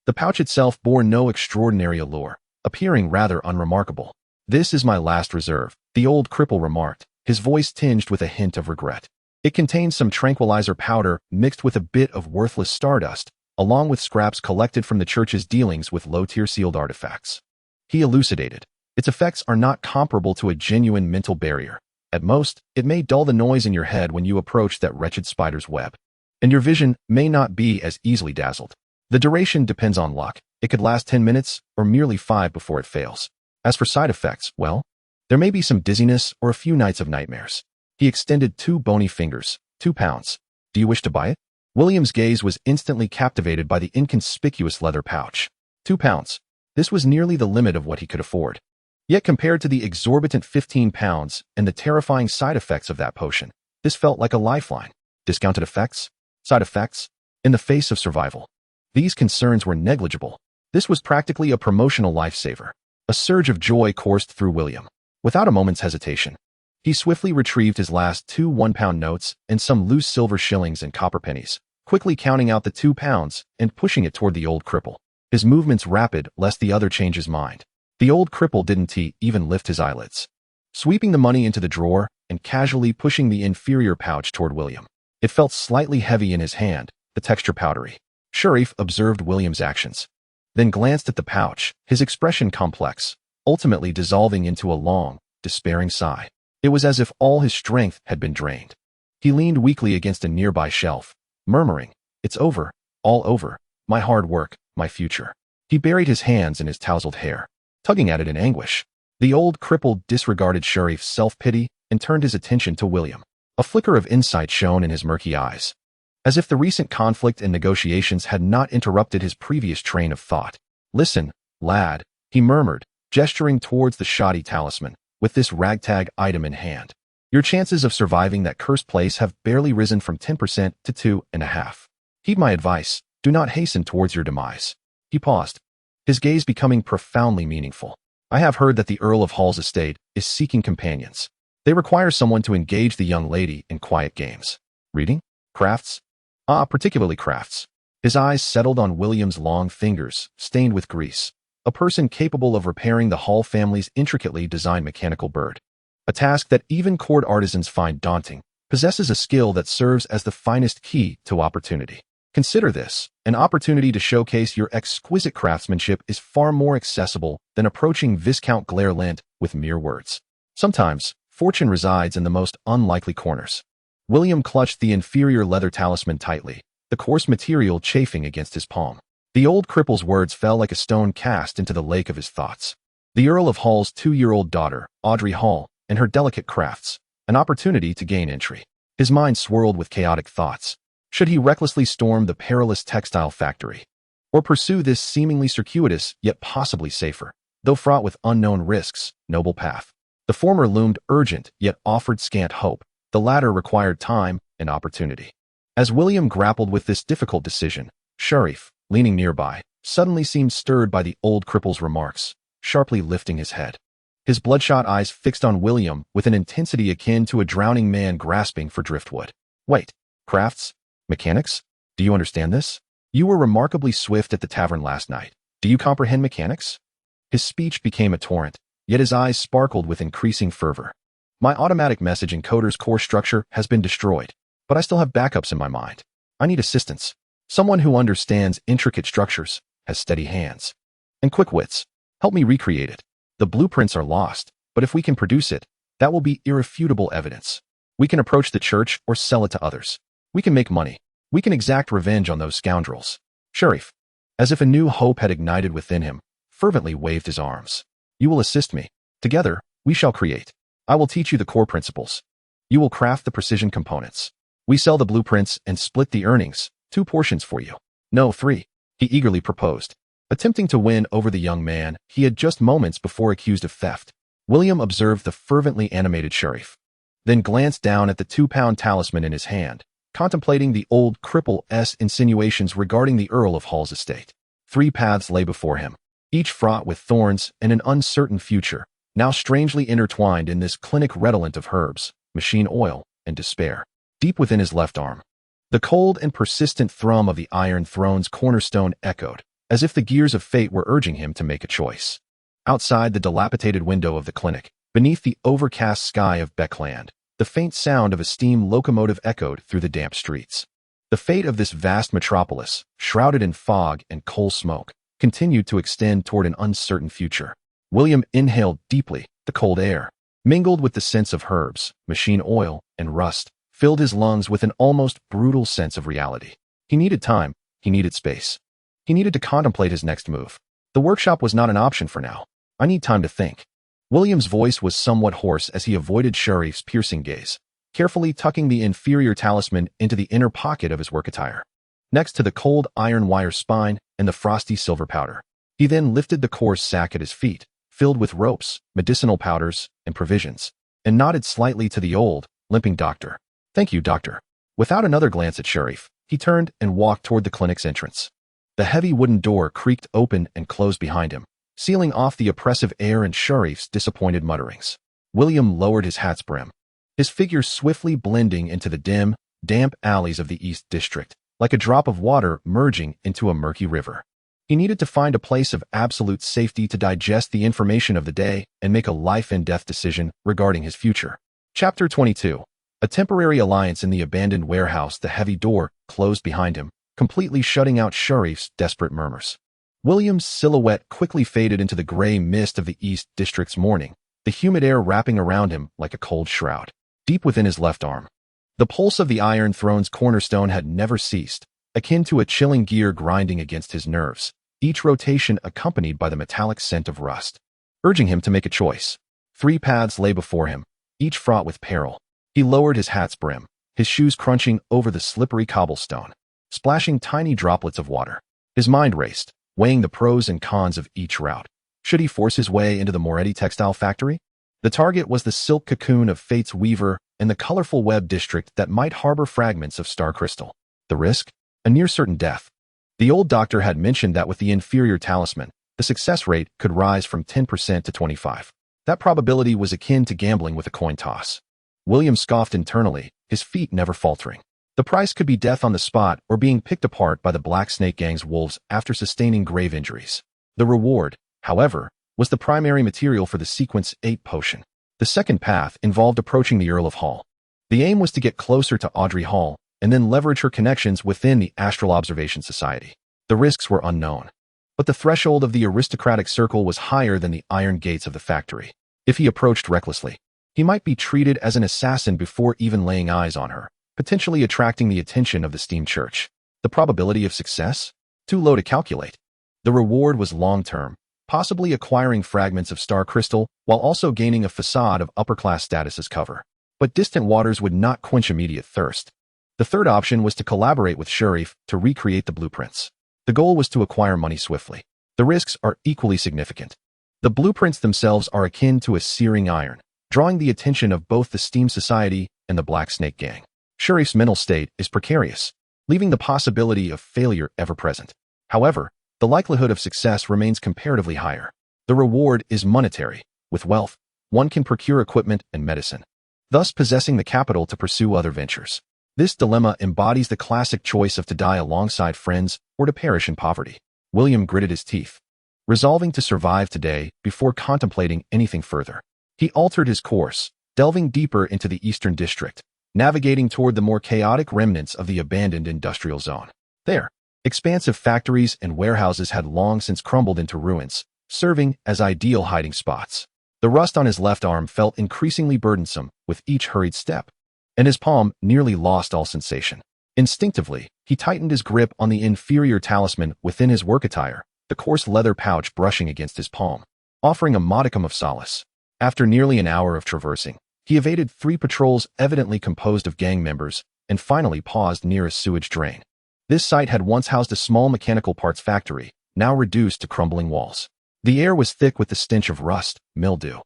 The pouch itself bore no extraordinary allure, appearing rather unremarkable. "This is my last reserve," the old cripple remarked, his voice tinged with a hint of regret. "It contains some tranquilizer powder mixed with a bit of worthless stardust, along with scraps collected from the church's dealings with low-tier sealed artifacts." He elucidated. "Its effects are not comparable to a genuine mental barrier. At most, it may dull the noise in your head when you approach that wretched spider's web, and your vision may not be as easily dazzled. The duration depends on luck. It could last 10 minutes or merely 5 before it fails. As for side effects, well, there may be some dizziness or a few nights of nightmares." He extended 2 bony fingers. £2. "Do you wish to buy it?" William's gaze was instantly captivated by the inconspicuous leather pouch. £2. This was nearly the limit of what he could afford. Yet compared to the exorbitant £15 and the terrifying side effects of that potion, this felt like a lifeline. Discounted effects? Side effects? In the face of survival, these concerns were negligible. This was practically a promotional lifesaver. A surge of joy coursed through William. Without a moment's hesitation, he swiftly retrieved his last 2 one-pound notes and some loose silver shillings and copper pennies, quickly counting out the £2 and pushing it toward the old cripple. His movements rapid lest the other change his mind. The old cripple didn't even lift his eyelids, sweeping the money into the drawer and casually pushing the inferior pouch toward William. It felt slightly heavy in his hand, the texture powdery. Sharif observed William's actions, then glanced at the pouch, his expression complex, ultimately dissolving into a long, despairing sigh. It was as if all his strength had been drained. He leaned weakly against a nearby shelf, murmuring, "It's over, all over, my hard work, my future." He buried his hands in his tousled hair, tugging at it in anguish. The old cripple disregarded Sharif's self-pity and turned his attention to William. A flicker of insight shone in his murky eyes, as if the recent conflict and negotiations had not interrupted his previous train of thought. "Listen, lad," he murmured, gesturing towards the shoddy talisman, with this ragtag item in hand. Your chances of surviving that cursed place have barely risen from 10% to 2.5%. Heed my advice, do not hasten towards your demise. He paused, his gaze becoming profoundly meaningful. I have heard that the Earl of Hall's estate is seeking companions. They require someone to engage the young lady in quiet games. Reading? Crafts? Particularly crafts. His eyes settled on William's long fingers, stained with grease. A person capable of repairing the Hall family's intricately designed mechanical bird. A task that even court artisans find daunting, possesses a skill that serves as the finest key to opportunity. Consider this, an opportunity to showcase your exquisite craftsmanship is far more accessible than approaching Viscount Glare-Lent with mere words. Sometimes, fortune resides in the most unlikely corners. William clutched the inferior leather talisman tightly, the coarse material chafing against his palm. The old cripple's words fell like a stone cast into the lake of his thoughts. The Earl of Hall's 2-year-old daughter, Audrey Hall, and her delicate crafts, an opportunity to gain entry. His mind swirled with chaotic thoughts. Should he recklessly storm the perilous textile factory? Or pursue this seemingly circuitous, yet possibly safer, though fraught with unknown risks, noble path? The former loomed urgent, yet offered scant hope. The latter required time and opportunity. As William grappled with this difficult decision, Sharif, leaning nearby, suddenly seemed stirred by the old cripple's remarks, sharply lifting his head. His bloodshot eyes fixed on William with an intensity akin to a drowning man grasping for driftwood. Wait, crafts? Mechanics? Do you understand this? You were remarkably swift at the tavern last night. Do you comprehend mechanics? His speech became a torrent, yet his eyes sparkled with increasing fervor. My automatic message encoder's core structure has been destroyed, but I still have backups in my mind. I need assistance. Someone who understands intricate structures, has steady hands, and quick wits. Help me recreate it. The blueprints are lost, but if we can produce it, that will be irrefutable evidence. We can approach the church or sell it to others. We can make money. We can exact revenge on those scoundrels. Sharif, as if a new hope had ignited within him, fervently waved his arms. You will assist me. Together, we shall create. I will teach you the core principles. You will craft the precision components. We sell the blueprints and split the earnings, 2 portions for you. No, 3, he eagerly proposed, attempting to win over the young man he had just moments before accused of theft. William observed the fervently animated Sharif, then glanced down at the 2-pound talisman in his hand, contemplating the old cripple's insinuations regarding the Earl of Hall's estate. 3 paths lay before him, each fraught with thorns and an uncertain future, now strangely intertwined in this clinic redolent of herbs, machine oil, and despair. Deep within his left arm, the cold and persistent thrum of the Iron Throne's cornerstone echoed, as if the gears of fate were urging him to make a choice. Outside the dilapidated window of the clinic, beneath the overcast sky of Backlund, the faint sound of a steam locomotive echoed through the damp streets. The fate of this vast metropolis, shrouded in fog and coal smoke, continued to extend toward an uncertain future. William inhaled deeply. The cold air, mingled with the scents of herbs, machine oil, and rust, filled his lungs with an almost brutal sense of reality. He needed time. He needed space. He needed to contemplate his next move. The workshop was not an option for now. I need time to think. William's voice was somewhat hoarse as he avoided Sharif's piercing gaze, carefully tucking the inferior talisman into the inner pocket of his work attire, next to the cold iron wire spine and the frosty silver powder. He then lifted the coarse sack at his feet, filled with ropes, medicinal powders, and provisions, and nodded slightly to the old, limping doctor. Thank you, doctor. Without another glance at Sharif, he turned and walked toward the clinic's entrance. The heavy wooden door creaked open and closed behind him, sealing off the oppressive air and Sharif's disappointed mutterings. William lowered his hat's brim, his figure swiftly blending into the dim, damp alleys of the East District, like a drop of water merging into a murky river. He needed to find a place of absolute safety to digest the information of the day and make a life-and-death decision regarding his future. Chapter 22. A temporary alliance in the abandoned warehouse. The heavy door closed behind him, completely shutting out Sharif's desperate murmurs. William's silhouette quickly faded into the gray mist of the East District's morning, the humid air wrapping around him like a cold shroud. Deep within his left arm, the pulse of the Iron Throne's cornerstone had never ceased, akin to a chilling gear grinding against his nerves, each rotation accompanied by the metallic scent of rust, urging him to make a choice. 3 paths lay before him, each fraught with peril. He lowered his hat's brim, his shoes crunching over the slippery cobblestone, splashing tiny droplets of water. His mind raced, weighing the pros and cons of each route. Should he force his way into the Moretti textile factory? The target was the silk cocoon of Fate's Weaver and the colorful web district that might harbor fragments of star crystal. The risk? A near-certain death. The old doctor had mentioned that with the inferior talisman, the success rate could rise from 10% to 25%. That probability was akin to gambling with a coin toss. William scoffed internally, his feet never faltering. The price could be death on the spot or being picked apart by the Black Snake Gang's wolves after sustaining grave injuries. The reward, however, was the primary material for the Sequence 8 potion. The second path involved approaching the Earl of Hall. The aim was to get closer to Audrey Hall and then leverage her connections within the Astral Observation Society. The risks were unknown, but the threshold of the aristocratic circle was higher than the iron gates of the factory. If he approached recklessly, he might be treated as an assassin before even laying eyes on her, potentially attracting the attention of the steam church. The probability of success? Too low to calculate. The reward was long-term, possibly acquiring fragments of star crystal while also gaining a facade of upper-class status as cover. But distant waters would not quench immediate thirst. The third option was to collaborate with Sharif to recreate the blueprints. The goal was to acquire money swiftly. The risks are equally significant. The blueprints themselves are akin to a searing iron, drawing the attention of both the Steam Society and the Black Snake Gang. Sharif's mental state is precarious, leaving the possibility of failure ever present. However, the likelihood of success remains comparatively higher. The reward is monetary. With wealth, one can procure equipment and medicine, thus possessing the capital to pursue other ventures. This dilemma embodies the classic choice of to die alongside friends or to perish in poverty. William gritted his teeth, resolving to survive today before contemplating anything further. He altered his course, delving deeper into the Eastern District, navigating toward the more chaotic remnants of the abandoned industrial zone. There, expansive factories and warehouses had long since crumbled into ruins, serving as ideal hiding spots. The rust on his left arm felt increasingly burdensome with each hurried step, and his palm nearly lost all sensation. Instinctively, he tightened his grip on the inferior talisman within his work attire, the coarse leather pouch brushing against his palm, offering a modicum of solace. After nearly an hour of traversing, he evaded 3 patrols evidently composed of gang members and finally paused near a sewage drain. This site had once housed a small mechanical parts factory, now reduced to crumbling walls. The air was thick with the stench of rust, mildew,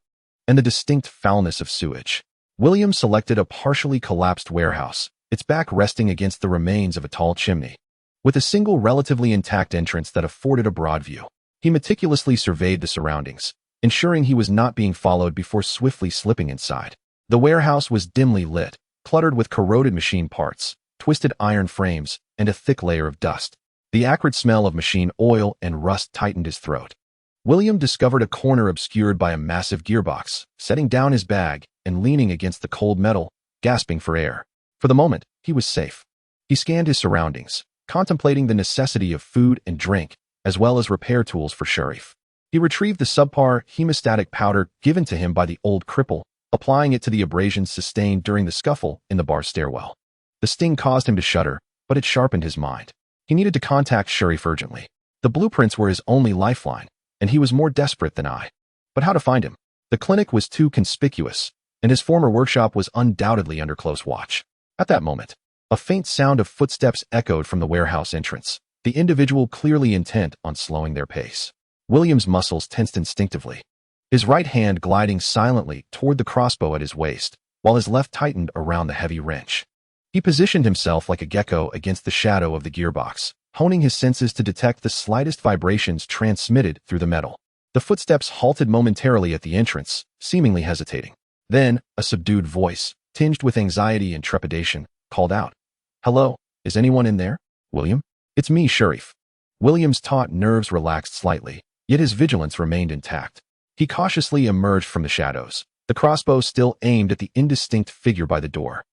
and the distinct foulness of sewage. William selected a partially collapsed warehouse, its back resting against the remains of a tall chimney, with a single relatively intact entrance that afforded a broad view. He meticulously surveyed the surroundings, ensuring he was not being followed before swiftly slipping inside. The warehouse was dimly lit, cluttered with corroded machine parts, twisted iron frames, and a thick layer of dust. The acrid smell of machine oil and rust tightened his throat. William discovered a corner obscured by a massive gearbox, setting down his bag and leaning against the cold metal, gasping for air. For the moment, he was safe. He scanned his surroundings, contemplating the necessity of food and drink, as well as repair tools for Sharif. He retrieved the subpar hemostatic powder given to him by the old cripple, applying it to the abrasions sustained during the scuffle in the bar stairwell. The sting caused him to shudder, but it sharpened his mind. He needed to contact Sharif urgently. The blueprints were his only lifeline, and he was more desperate than I. But how to find him? The clinic was too conspicuous, and his former workshop was undoubtedly under close watch. At that moment, a faint sound of footsteps echoed from the warehouse entrance, the individual clearly intent on slowing their pace. William's muscles tensed instinctively, his right hand gliding silently toward the crossbow at his waist, while his left tightened around the heavy wrench. He positioned himself like a gecko against the shadow of the gearbox, honing his senses to detect the slightest vibrations transmitted through the metal. The footsteps halted momentarily at the entrance, seemingly hesitating. Then, a subdued voice, tinged with anxiety and trepidation, called out, "Hello, is anyone in there, William?" "It's me, Sharif." William's taut nerves relaxed slightly, yet his vigilance remained intact. He cautiously emerged from the shadows, the crossbow still aimed at the indistinct figure by the door.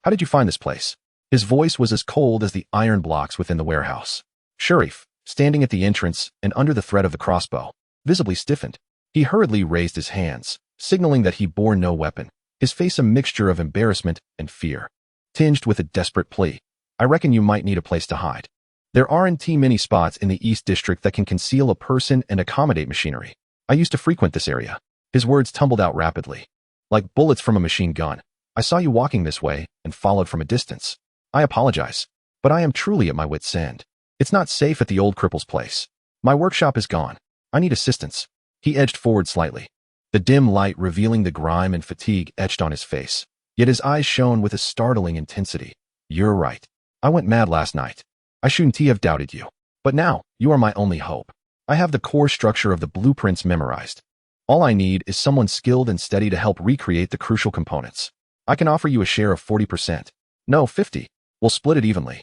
"How did you find this place?" His voice was as cold as the iron blocks within the warehouse. Sharif, standing at the entrance and under the threat of the crossbow, visibly stiffened. He hurriedly raised his hands, signaling that he bore no weapon, his face a mixture of embarrassment and fear, tinged with a desperate plea. "I reckon you might need a place to hide. There aren't many spots in the East District that can conceal a person and accommodate machinery. I used to frequent this area." His words tumbled out rapidly, like bullets from a machine gun. "I saw you walking this way and followed from a distance. I apologize, but I am truly at my wit's end. It's not safe at the old cripple's place. My workshop is gone. I need assistance." He edged forward slightly. the dim light revealing the grime and fatigue etched on his face. Yet his eyes shone with a startling intensity. "You're right. I went mad last night. I shouldn't have doubted you. But now, you are my only hope. I have the core structure of the blueprints memorized. All I need is someone skilled and steady to help recreate the crucial components. I can offer you a share of 40%. No, 50. We'll split it evenly.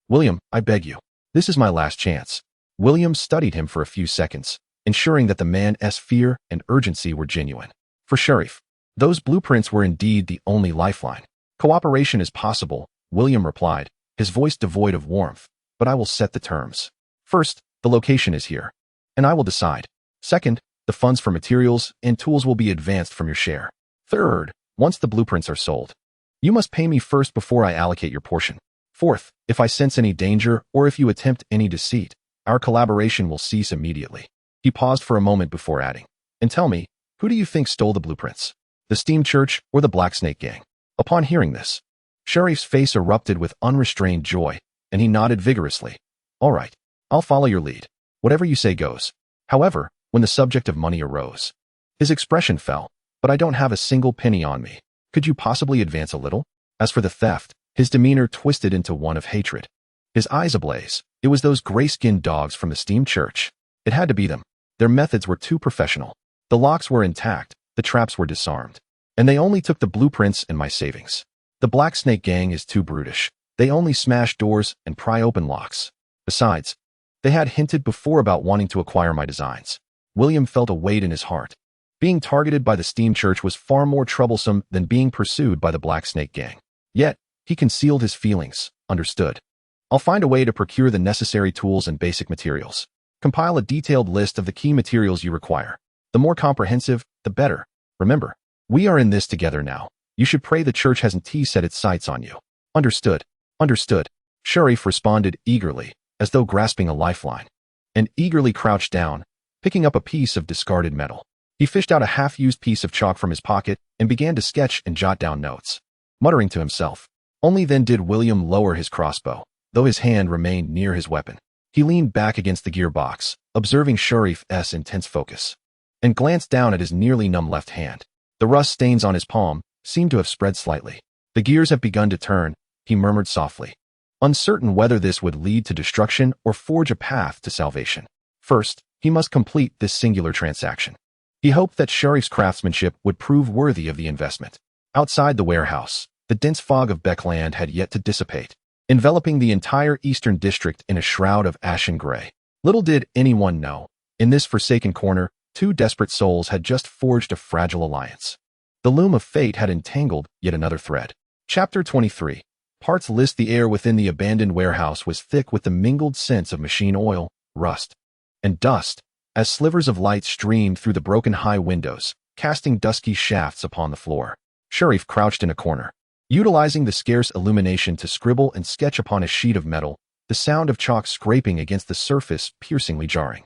William, I beg you. This is my last chance." William studied him for a few seconds, ensuring that the man's fear and urgency were genuine. For Sheriff, those blueprints were indeed the only lifeline. "Cooperation is possible," William replied, his voice devoid of warmth, "but I will set the terms. First, the location is here, and I will decide. Second, the funds for materials and tools will be advanced from your share. Third, once the blueprints are sold, you must pay me first before I allocate your portion. Fourth, if I sense any danger or if you attempt any deceit, our collaboration will cease immediately." He paused for a moment before adding, "And tell me, who do you think stole the blueprints? The Steam Church or the Black Snake Gang?" Upon hearing this, Sheriff's face erupted with unrestrained joy, and he nodded vigorously. "All right, I'll follow your lead. Whatever you say goes." However, when the subject of money arose, his expression fell. "But I don't have a single penny on me. Could you possibly advance a little?" As for the theft, his demeanor twisted into one of hatred. His eyes ablaze. It was those gray-skinned dogs from the Steam Church. It had to be them. Their methods were too professional. The locks were intact, the traps were disarmed, and they only took the blueprints and my savings. The Black Snake Gang is too brutish. They only smash doors and pry open locks. Besides, they had hinted before about wanting to acquire my designs. William felt a weight in his heart. Being targeted by the Steam Church was far more troublesome than being pursued by the Black Snake Gang. Yet, he concealed his feelings. Understood. I'll find a way to procure the necessary tools and basic materials. Compile a detailed list of the key materials you require. The more comprehensive, the better. Remember, we are in this together now. You should pray the church hasn't set its sights on you. Understood. Understood. Sheriff responded eagerly, as though grasping a lifeline, and eagerly crouched down, picking up a piece of discarded metal. He fished out a half-used piece of chalk from his pocket and began to sketch and jot down notes, muttering to himself. Only then did William lower his crossbow, though his hand remained near his weapon. He leaned back against the gearbox, observing Sheriff's intense focus, and glanced down at his nearly numb left hand. The rust stains on his palm seemed to have spread slightly. "The gears have begun to turn," he murmured softly, uncertain whether this would lead to destruction or forge a path to salvation. First, he must complete this singular transaction. He hoped that Sheriff's craftsmanship would prove worthy of the investment. Outside the warehouse, the dense fog of Backlund had yet to dissipate, enveloping the entire eastern district in a shroud of ashen gray. Little did anyone know, in this forsaken corner, two desperate souls had just forged a fragile alliance. The loom of fate had entangled yet another thread. Chapter 23. Parts list. The air within the abandoned warehouse was thick with the mingled scents of machine oil, rust, and dust, as slivers of light streamed through the broken high windows, casting dusky shafts upon the floor. Sheriff crouched in a corner, utilizing the scarce illumination to scribble and sketch upon a sheet of metal, the sound of chalk scraping against the surface piercingly jarring.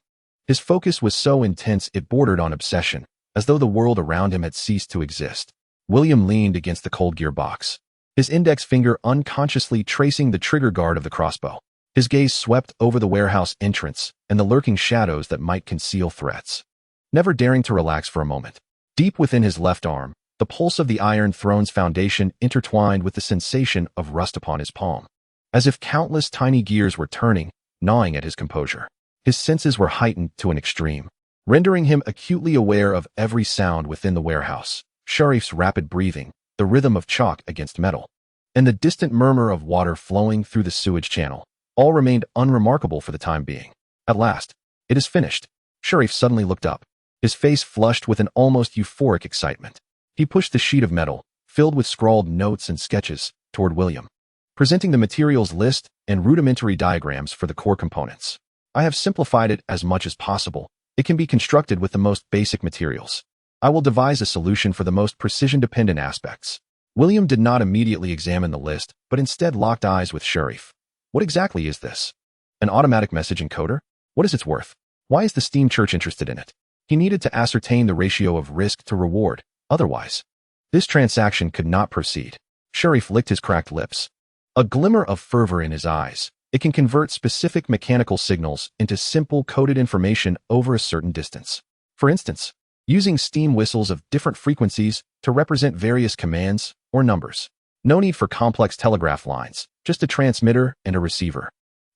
His focus was so intense it bordered on obsession, as though the world around him had ceased to exist. William leaned against the cold gearbox, his index finger unconsciously tracing the trigger guard of the crossbow. His gaze swept over the warehouse entrance and the lurking shadows that might conceal threats, never daring to relax for a moment. Deep within his left arm, the pulse of the Iron Throne's foundation intertwined with the sensation of rust upon his palm, as if countless tiny gears were turning, gnawing at his composure. His senses were heightened to an extreme, rendering him acutely aware of every sound within the warehouse. Sheriff's rapid breathing, the rhythm of chalk against metal, and the distant murmur of water flowing through the sewage channel, all remained unremarkable for the time being. At last, "It is finished." Sheriff suddenly looked up, his face flushed with an almost euphoric excitement. He pushed the sheet of metal, filled with scrawled notes and sketches, toward William, presenting the materials list and rudimentary diagrams for the core components. "I have simplified it as much as possible. It can be constructed with the most basic materials. I will devise a solution for the most precision-dependent aspects." William did not immediately examine the list, but instead locked eyes with Sheriff. "What exactly is this? An automatic message encoder? What is its worth? Why is the Steam Church interested in it?" He needed to ascertain the ratio of risk to reward. Otherwise, this transaction could not proceed. Sheriff licked his cracked lips, a glimmer of fervor in his eyes. "It can convert specific mechanical signals into simple coded information over a certain distance. For instance, using steam whistles of different frequencies to represent various commands or numbers. No need for complex telegraph lines, just a transmitter and a receiver.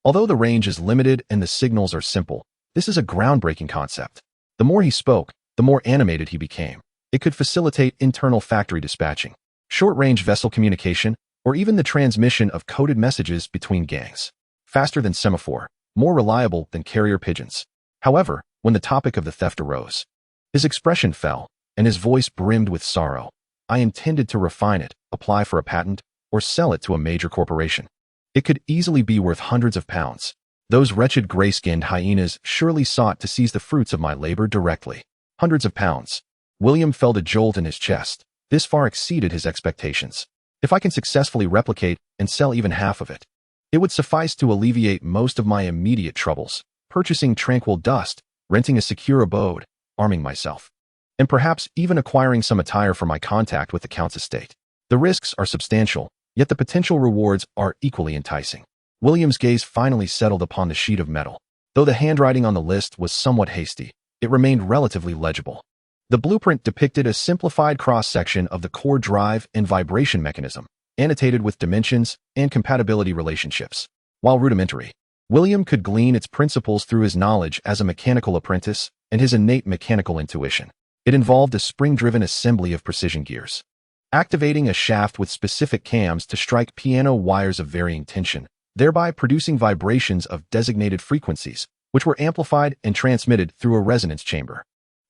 Although the range is limited and the signals are simple, this is a groundbreaking concept. The more he spoke, the more animated he became. It could facilitate internal factory dispatching, short-range vessel communication, or even the transmission of coded messages between gangs. Faster than semaphore, more reliable than carrier pigeons. However, when the topic of the theft arose, his expression fell, and his voice brimmed with sorrow. I intended to refine it, apply for a patent, or sell it to a major corporation. It could easily be worth hundreds of pounds. Those wretched gray-skinned hyenas surely sought to seize the fruits of my labor directly. Hundreds of pounds. William felt a jolt in his chest. This far exceeded his expectations. If I can successfully replicate and sell even half of it, it would suffice to alleviate most of my immediate troubles, purchasing tranquil dust, renting a secure abode, arming myself, and perhaps even acquiring some attire for my contact with the Count's estate. The risks are substantial, yet the potential rewards are equally enticing. William's gaze finally settled upon the sheet of metal. Though the handwriting on the list was somewhat hasty, it remained relatively legible. The blueprint depicted a simplified cross-section of the core drive and vibration mechanism, annotated with dimensions and compatibility relationships. While rudimentary, William could glean its principles through his knowledge as a mechanical apprentice and his innate mechanical intuition. It involved a spring-driven assembly of precision gears, activating a shaft with specific cams to strike piano wires of varying tension, thereby producing vibrations of designated frequencies, which were amplified and transmitted through a resonance chamber.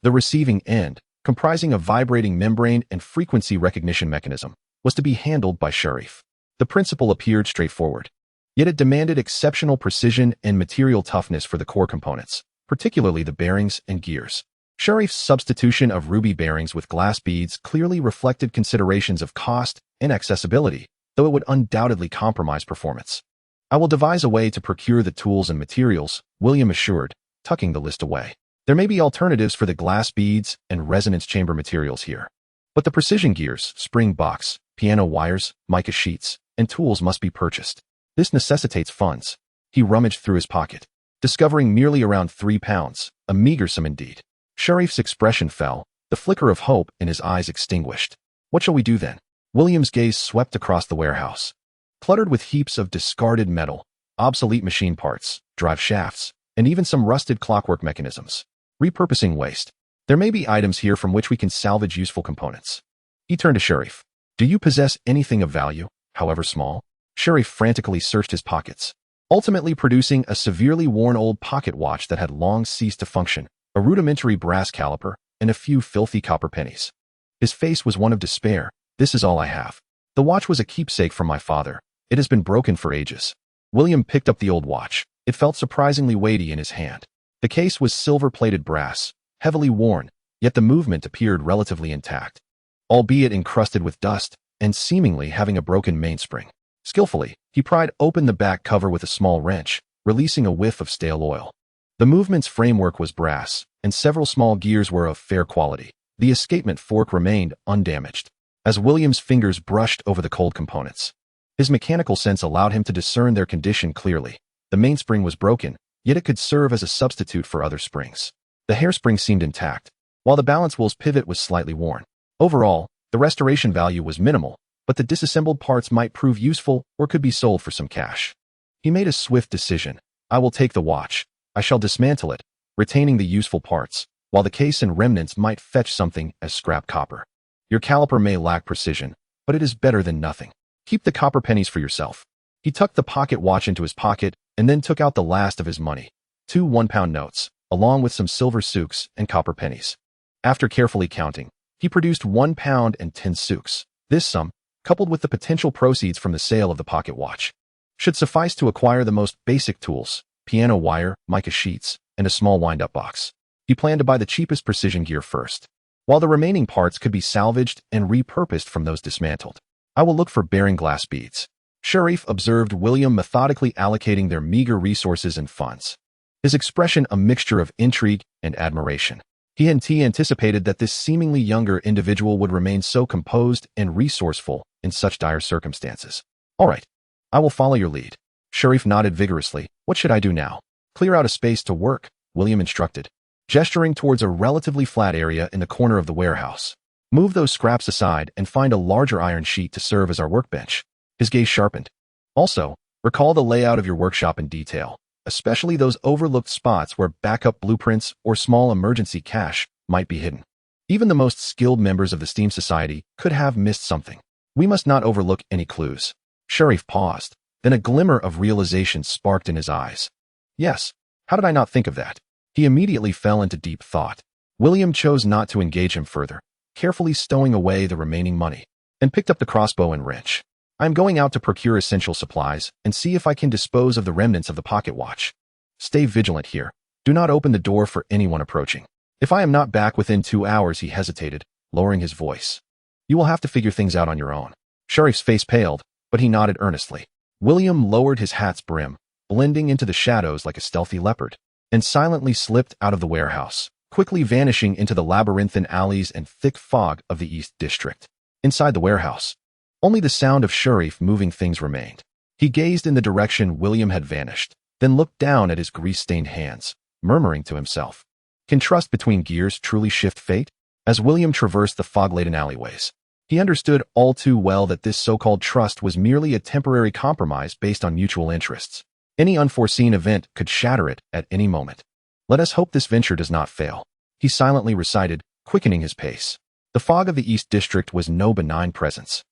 The receiving end, comprising a vibrating membrane and frequency recognition mechanism, was to be handled by Sharif. The principle appeared straightforward, yet it demanded exceptional precision and material toughness for the core components, particularly the bearings and gears. Sharif's substitution of ruby bearings with glass beads clearly reflected considerations of cost and accessibility, though it would undoubtedly compromise performance. I will devise a way to procure the tools and materials, William assured, tucking the list away. There may be alternatives for the glass beads and resonance chamber materials here, but the precision gears, spring box, piano wires, mica sheets, and tools must be purchased. This necessitates funds. He rummaged through his pocket, discovering merely around 3 pounds, a meager sum indeed. Sharif's expression fell, the flicker of hope in his eyes extinguished. What shall we do then? William's gaze swept across the warehouse, cluttered with heaps of discarded metal, obsolete machine parts, drive shafts, and even some rusted clockwork mechanisms. Repurposing waste. There may be items here from which we can salvage useful components. He turned to Sharif. Do you possess anything of value, however small? Sharif frantically searched his pockets, ultimately producing a severely worn old pocket watch that had long ceased to function, a rudimentary brass caliper, and a few filthy copper pennies. His face was one of despair. This is all I have. The watch was a keepsake from my father. It has been broken for ages. William picked up the old watch. It felt surprisingly weighty in his hand. The case was silver-plated brass, heavily worn, yet the movement appeared relatively intact, albeit encrusted with dust and seemingly having a broken mainspring. Skillfully, he pried open the back cover with a small wrench, releasing a whiff of stale oil. The movement's framework was brass, and several small gears were of fair quality. The escapement fork remained undamaged, as William's fingers brushed over the cold components. His mechanical sense allowed him to discern their condition clearly. The mainspring was broken, yet it could serve as a substitute for other springs. The hairspring seemed intact, while the balance wheel's pivot was slightly worn. Overall, the restoration value was minimal, but the disassembled parts might prove useful or could be sold for some cash. He made a swift decision. I will take the watch. I shall dismantle it, retaining the useful parts, while the case and remnants might fetch something as scrap copper. Your caliper may lack precision, but it is better than nothing. Keep the copper pennies for yourself. He tucked the pocket watch into his pocket and then took out the last of his money, 2 one-pound notes, along with some silver souks and copper pennies. After carefully counting, he produced 1 pound and 10 souks. This sum, coupled with the potential proceeds from the sale of the pocket watch, should suffice to acquire the most basic tools, piano wire, mica sheets, and a small wind-up box. He planned to buy the cheapest precision gear first, while the remaining parts could be salvaged and repurposed from those dismantled. I will look for bearing glass beads. Sharif observed William methodically allocating their meager resources and funds, his expression a mixture of intrigue and admiration. He anticipated that this seemingly younger individual would remain so composed and resourceful in such dire circumstances. All right, I will follow your lead. Sharif nodded vigorously. What should I do now? Clear out a space to work, William instructed. gesturing towards a relatively flat area in the corner of the warehouse. Move those scraps aside and find a larger iron sheet to serve as our workbench. His gaze sharpened. Also, recall the layout of your workshop in detail, especially those overlooked spots where backup blueprints or small emergency cache might be hidden. Even the most skilled members of the Steam Society could have missed something. We must not overlook any clues. Sharif paused. Then a glimmer of realization sparked in his eyes. Yes, how did I not think of that? He immediately fell into deep thought. William chose not to engage him further, carefully stowing away the remaining money, and picked up the crossbow and wrench. I am going out to procure essential supplies and see if I can dispose of the remnants of the pocket watch. Stay vigilant here. Do not open the door for anyone approaching. If I am not back within 2 hours, he hesitated, lowering his voice. You will have to figure things out on your own. Sharif's face paled, but he nodded earnestly. William lowered his hat's brim, blending into the shadows like a stealthy leopard, and silently slipped out of the warehouse, quickly vanishing into the labyrinthine alleys and thick fog of the East District. Inside the warehouse, only the sound of Sharif moving things remained. He gazed in the direction William had vanished, then looked down at his grease-stained hands, murmuring to himself. Can trust between gears truly shift fate? As William traversed the fog-laden alleyways, he understood all too well that this so-called trust was merely a temporary compromise based on mutual interests. Any unforeseen event could shatter it at any moment. Let us hope this venture does not fail, he silently recited, quickening his pace. The fog of the East District was no benign presence.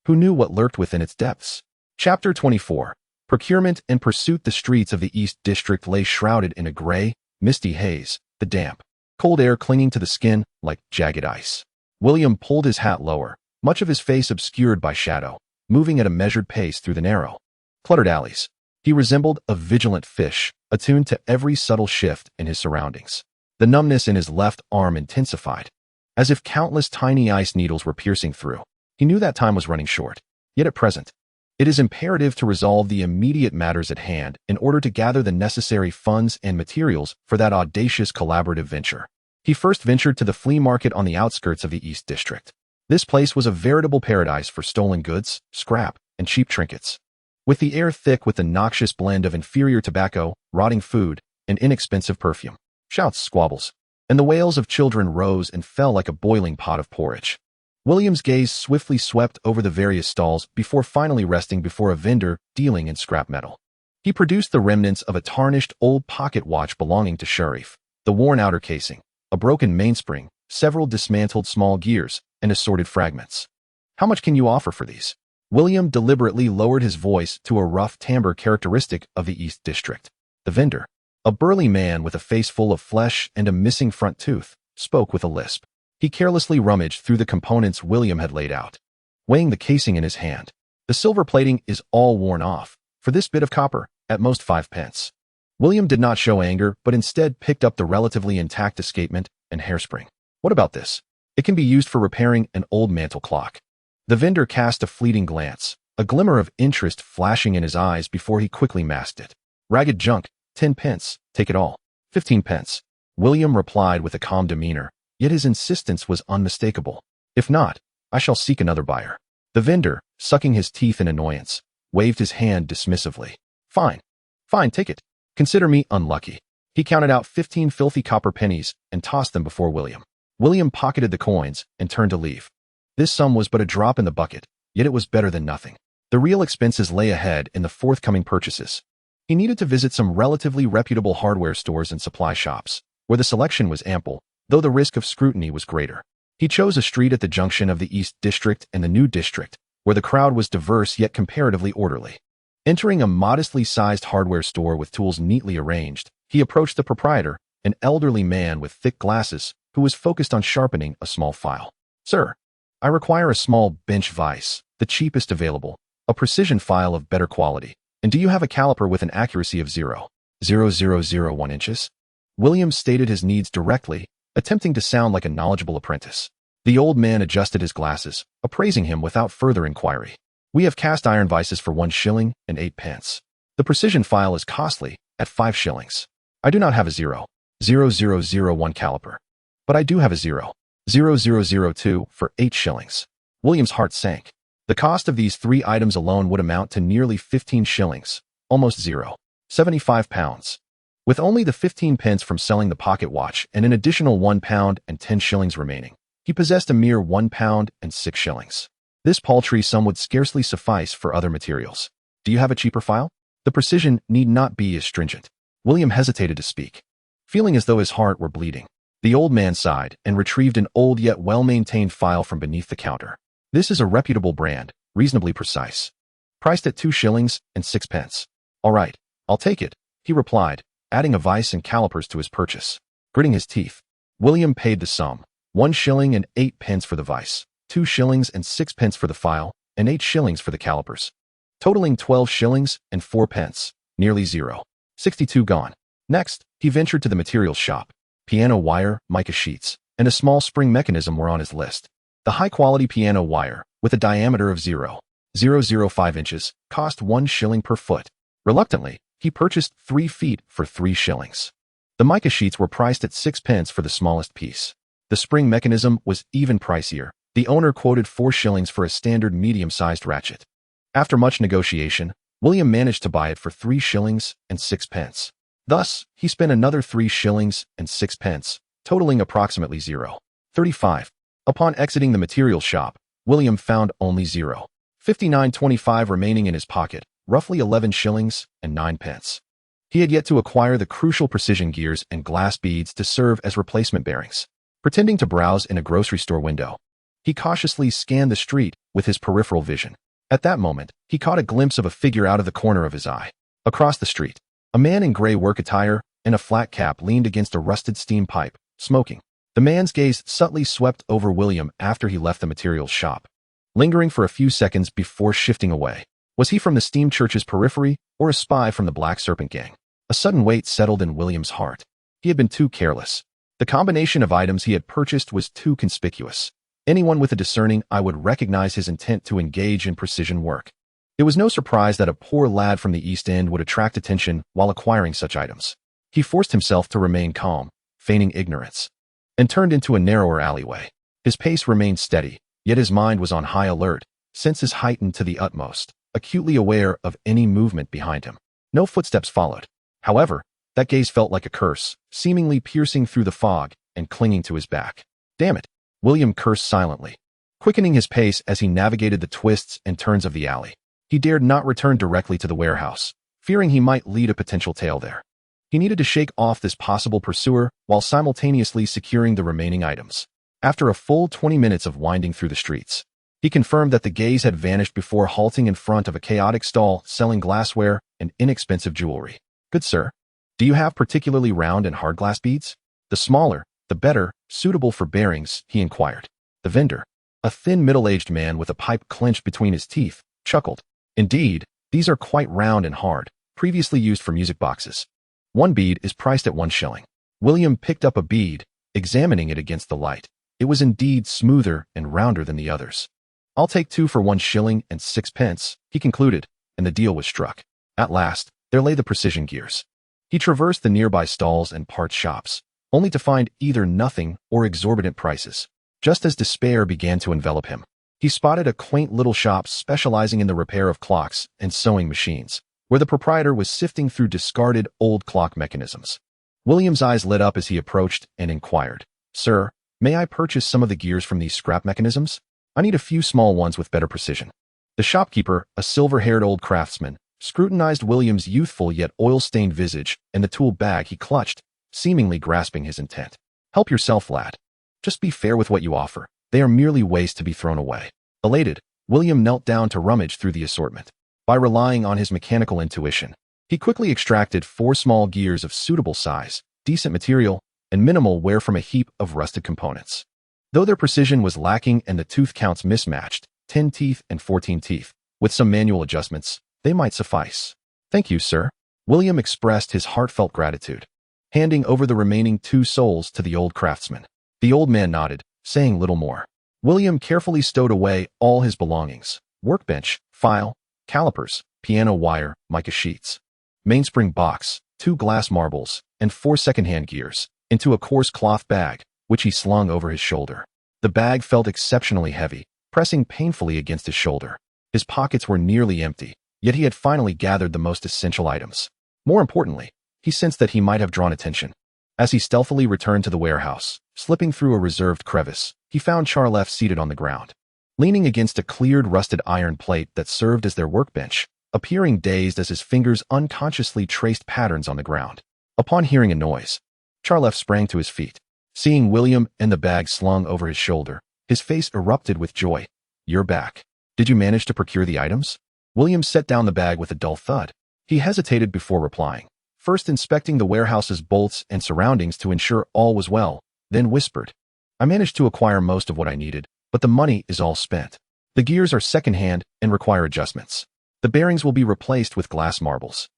Who knew what lurked within its depths? Chapter 24. Procurement and pursuit. The streets of the East District lay shrouded in a gray, misty haze, the damp, cold air clinging to the skin like jagged ice. William pulled his hat lower, much of his face obscured by shadow, moving at a measured pace through the narrow, cluttered alleys. He resembled a vigilant fish, attuned to every subtle shift in his surroundings. The numbness in his left arm intensified, as if countless tiny ice needles were piercing through. He knew that time was running short, yet at present, it is imperative to resolve the immediate matters at hand in order to gather the necessary funds and materials for that audacious collaborative venture. He first ventured to the flea market on the outskirts of the East District. This place was a veritable paradise for stolen goods, scrap, and cheap trinkets. With the air thick with the noxious blend of inferior tobacco, rotting food, and inexpensive perfume, shouts, squabbles, and the wails of children rose and fell like a boiling pot of porridge. William's gaze swiftly swept over the various stalls before finally resting before a vendor dealing in scrap metal. He produced the remnants of a tarnished old pocket watch belonging to Sharif, the worn outer casing, a broken mainspring, several dismantled small gears, and assorted fragments. How much can you offer for these? William deliberately lowered his voice to a rough timbre characteristic of the East District. The vendor, a burly man with a face full of flesh and a missing front tooth, spoke with a lisp. He carelessly rummaged through the components William had laid out, weighing the casing in his hand. The silver plating is all worn off. For this bit of copper, at most 5 pence. William did not show anger, but instead picked up the relatively intact escapement and hairspring. What about this? It can be used for repairing an old mantel clock. The vendor cast a fleeting glance, a glimmer of interest flashing in his eyes before he quickly masked it. Ragged junk, 10 pence, take it all. 15 pence. William replied with a calm demeanor, yet his insistence was unmistakable. If not, I shall seek another buyer. The vendor, sucking his teeth in annoyance, waved his hand dismissively. Fine. Fine, take it. Consider me unlucky. He counted out 15 filthy copper pennies and tossed them before William. William pocketed the coins and turned to leave. This sum was but a drop in the bucket, yet it was better than nothing. The real expenses lay ahead in the forthcoming purchases. He needed to visit some relatively reputable hardware stores and supply shops, where the selection was ample, though the risk of scrutiny was greater. He chose a street at the junction of the East District and the New District, where the crowd was diverse yet comparatively orderly. Entering a modestly sized hardware store with tools neatly arranged, he approached the proprietor, an elderly man with thick glasses, who was focused on sharpening a small file. Sir, I require a small bench vise, the cheapest available, a precision file of better quality, and do you have a caliper with an accuracy of 0.0001 inches? William stated his needs directly, attempting to sound like a knowledgeable apprentice. The old man adjusted his glasses, appraising him without further inquiry. We have cast iron vices for 1 shilling and 8 pence. The precision file is costly, at 5 shillings. I do not have a 0.0001 caliper, but I do have a 0.0002 for 8 shillings. William's heart sank. The cost of these 3 items alone would amount to nearly 15 shillings, almost £0.75. With only the 15 pence from selling the pocket watch and an additional £1 and 10 shillings remaining, he possessed a mere £1 and 6 shillings. This paltry sum would scarcely suffice for other materials. Do you have a cheaper file? The precision need not be as stringent. William hesitated to speak, feeling as though his heart were bleeding. The old man sighed and retrieved an old yet well-maintained file from beneath the counter. This is a reputable brand, reasonably precise. Priced at 2 shillings and 6 pence. All right, I'll take it, he replied, adding a vice and calipers to his purchase. Gritting his teeth, William paid the sum, 1 shilling and 8 pence for the vice, 2 shillings and 6 pence for the file, and 8 shillings for the calipers, totaling 12 shillings and 4 pence, nearly zero. 62 gone. Next, he ventured to the materials shop. Piano wire, mica sheets, and a small spring mechanism were on his list. The high-quality piano wire, with a diameter of 0.005 inches, cost 1 shilling per foot. Reluctantly, he purchased 3 feet for 3 shillings. The mica sheets were priced at 6 pence for the smallest piece. The spring mechanism was even pricier. The owner quoted 4 shillings for a standard medium-sized ratchet. After much negotiation, William managed to buy it for 3 shillings and 6 pence. Thus, he spent another 3 shillings and 6 pence, totaling approximately 0.35. Upon exiting the materials shop, William found only 0.5925 remaining in his pocket, roughly 11 shillings and 9 pence. He had yet to acquire the crucial precision gears and glass beads to serve as replacement bearings. Pretending to browse in a grocery store window, he cautiously scanned the street with his peripheral vision. At that moment, he caught a glimpse of a figure out of the corner of his eye. Across the street, a man in gray work attire and a flat cap leaned against a rusted steam pipe, smoking. The man's gaze subtly swept over William after he left the materials shop, lingering for a few seconds before shifting away. Was he from the steam church's periphery or a spy from the Black Serpent gang? A sudden weight settled in William's heart. He had been too careless. The combination of items he had purchased was too conspicuous. Anyone with a discerning eye would recognize his intent to engage in precision work. It was no surprise that a poor lad from the East End would attract attention while acquiring such items. He forced himself to remain calm, feigning ignorance, and turned into a narrower alleyway. His pace remained steady, yet his mind was on high alert, senses heightened to the utmost, acutely aware of any movement behind him. No footsteps followed. However, that gaze felt like a curse, seemingly piercing through the fog and clinging to his back. Damn it! William cursed silently, quickening his pace as he navigated the twists and turns of the alley. He dared not return directly to the warehouse, fearing he might lead a potential tale there. He needed to shake off this possible pursuer while simultaneously securing the remaining items. After a full 20 minutes of winding through the streets, he confirmed that the gaze had vanished before halting in front of a chaotic stall selling glassware and inexpensive jewelry. Good sir, do you have particularly round and hard glass beads? The smaller, the better, suitable for bearings, he inquired. The vendor, a thin middle-aged man with a pipe clenched between his teeth, chuckled. Indeed, these are quite round and hard, previously used for music boxes. 1 bead is priced at 1 shilling. William picked up a bead, examining it against the light. It was indeed smoother and rounder than the others. I'll take 2 for 1 shilling and 6 pence, he concluded, and the deal was struck. At last, there lay the precision gears. He traversed the nearby stalls and parts shops, only to find either nothing or exorbitant prices. Just as despair began to envelop him, he spotted a quaint little shop specializing in the repair of clocks and sewing machines, where the proprietor was sifting through discarded old clock mechanisms. William's eyes lit up as he approached and inquired, "Sir, may I purchase some of the gears from these scrap mechanisms? I need a few small ones with better precision." The shopkeeper, a silver-haired old craftsman, scrutinized William's youthful yet oil-stained visage and the tool bag he clutched, seemingly grasping his intent. "Help yourself, lad. Just be fair with what you offer. They are merely waste to be thrown away." Elated, William knelt down to rummage through the assortment. By relying on his mechanical intuition, he quickly extracted 4 small gears of suitable size, decent material, and minimal wear from a heap of rusted components. Though their precision was lacking and the tooth counts mismatched, 10 teeth and 14 teeth, with some manual adjustments, they might suffice. "Thank you, sir." William expressed his heartfelt gratitude, handing over the remaining 2 soles to the old craftsman. The old man nodded, saying little more. William carefully stowed away all his belongings: workbench, file, calipers, piano wire, mica sheets, mainspring box, 2 glass marbles, and 4 second-hand gears, into a coarse cloth bag, which he slung over his shoulder. The bag felt exceptionally heavy, pressing painfully against his shoulder. His pockets were nearly empty, yet he had finally gathered the most essential items. More importantly, He sensed that he might have drawn attention. As he stealthily returned to the warehouse, slipping through a reserved crevice, he found Charleff seated on the ground, leaning against a cleared rusted iron plate that served as their workbench, appearing dazed as his fingers unconsciously traced patterns on the ground. Upon hearing a noise, Charleff sprang to his feet. Seeing William and the bag slung over his shoulder, his face erupted with joy. "You're back. Did you manage to procure the items?" William set down the bag with a dull thud. He hesitated before replying, first inspecting the warehouse's bolts and surroundings to ensure all was well, then whispered, "I managed to acquire most of what I needed, but the money is all spent. The gears are second-hand and require adjustments. The bearings will be replaced with glass marbles.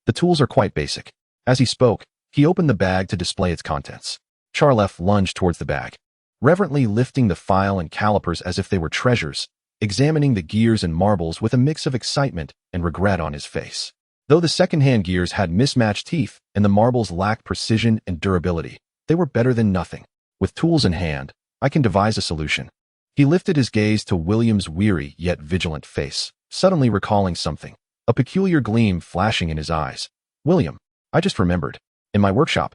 The tools are quite basic." As he spoke, he opened the bag to display its contents. Charleff lunged towards the bag, reverently lifting the file and calipers as if they were treasures, examining the gears and marbles with a mix of excitement and regret on his face. Though the second-hand gears had mismatched teeth and the marbles lacked precision and durability, they were better than nothing. "With tools in hand, I can devise a solution." He lifted his gaze to William's weary yet vigilant face, suddenly recalling something, a peculiar gleam flashing in his eyes. "William, I just remembered. In my workshop,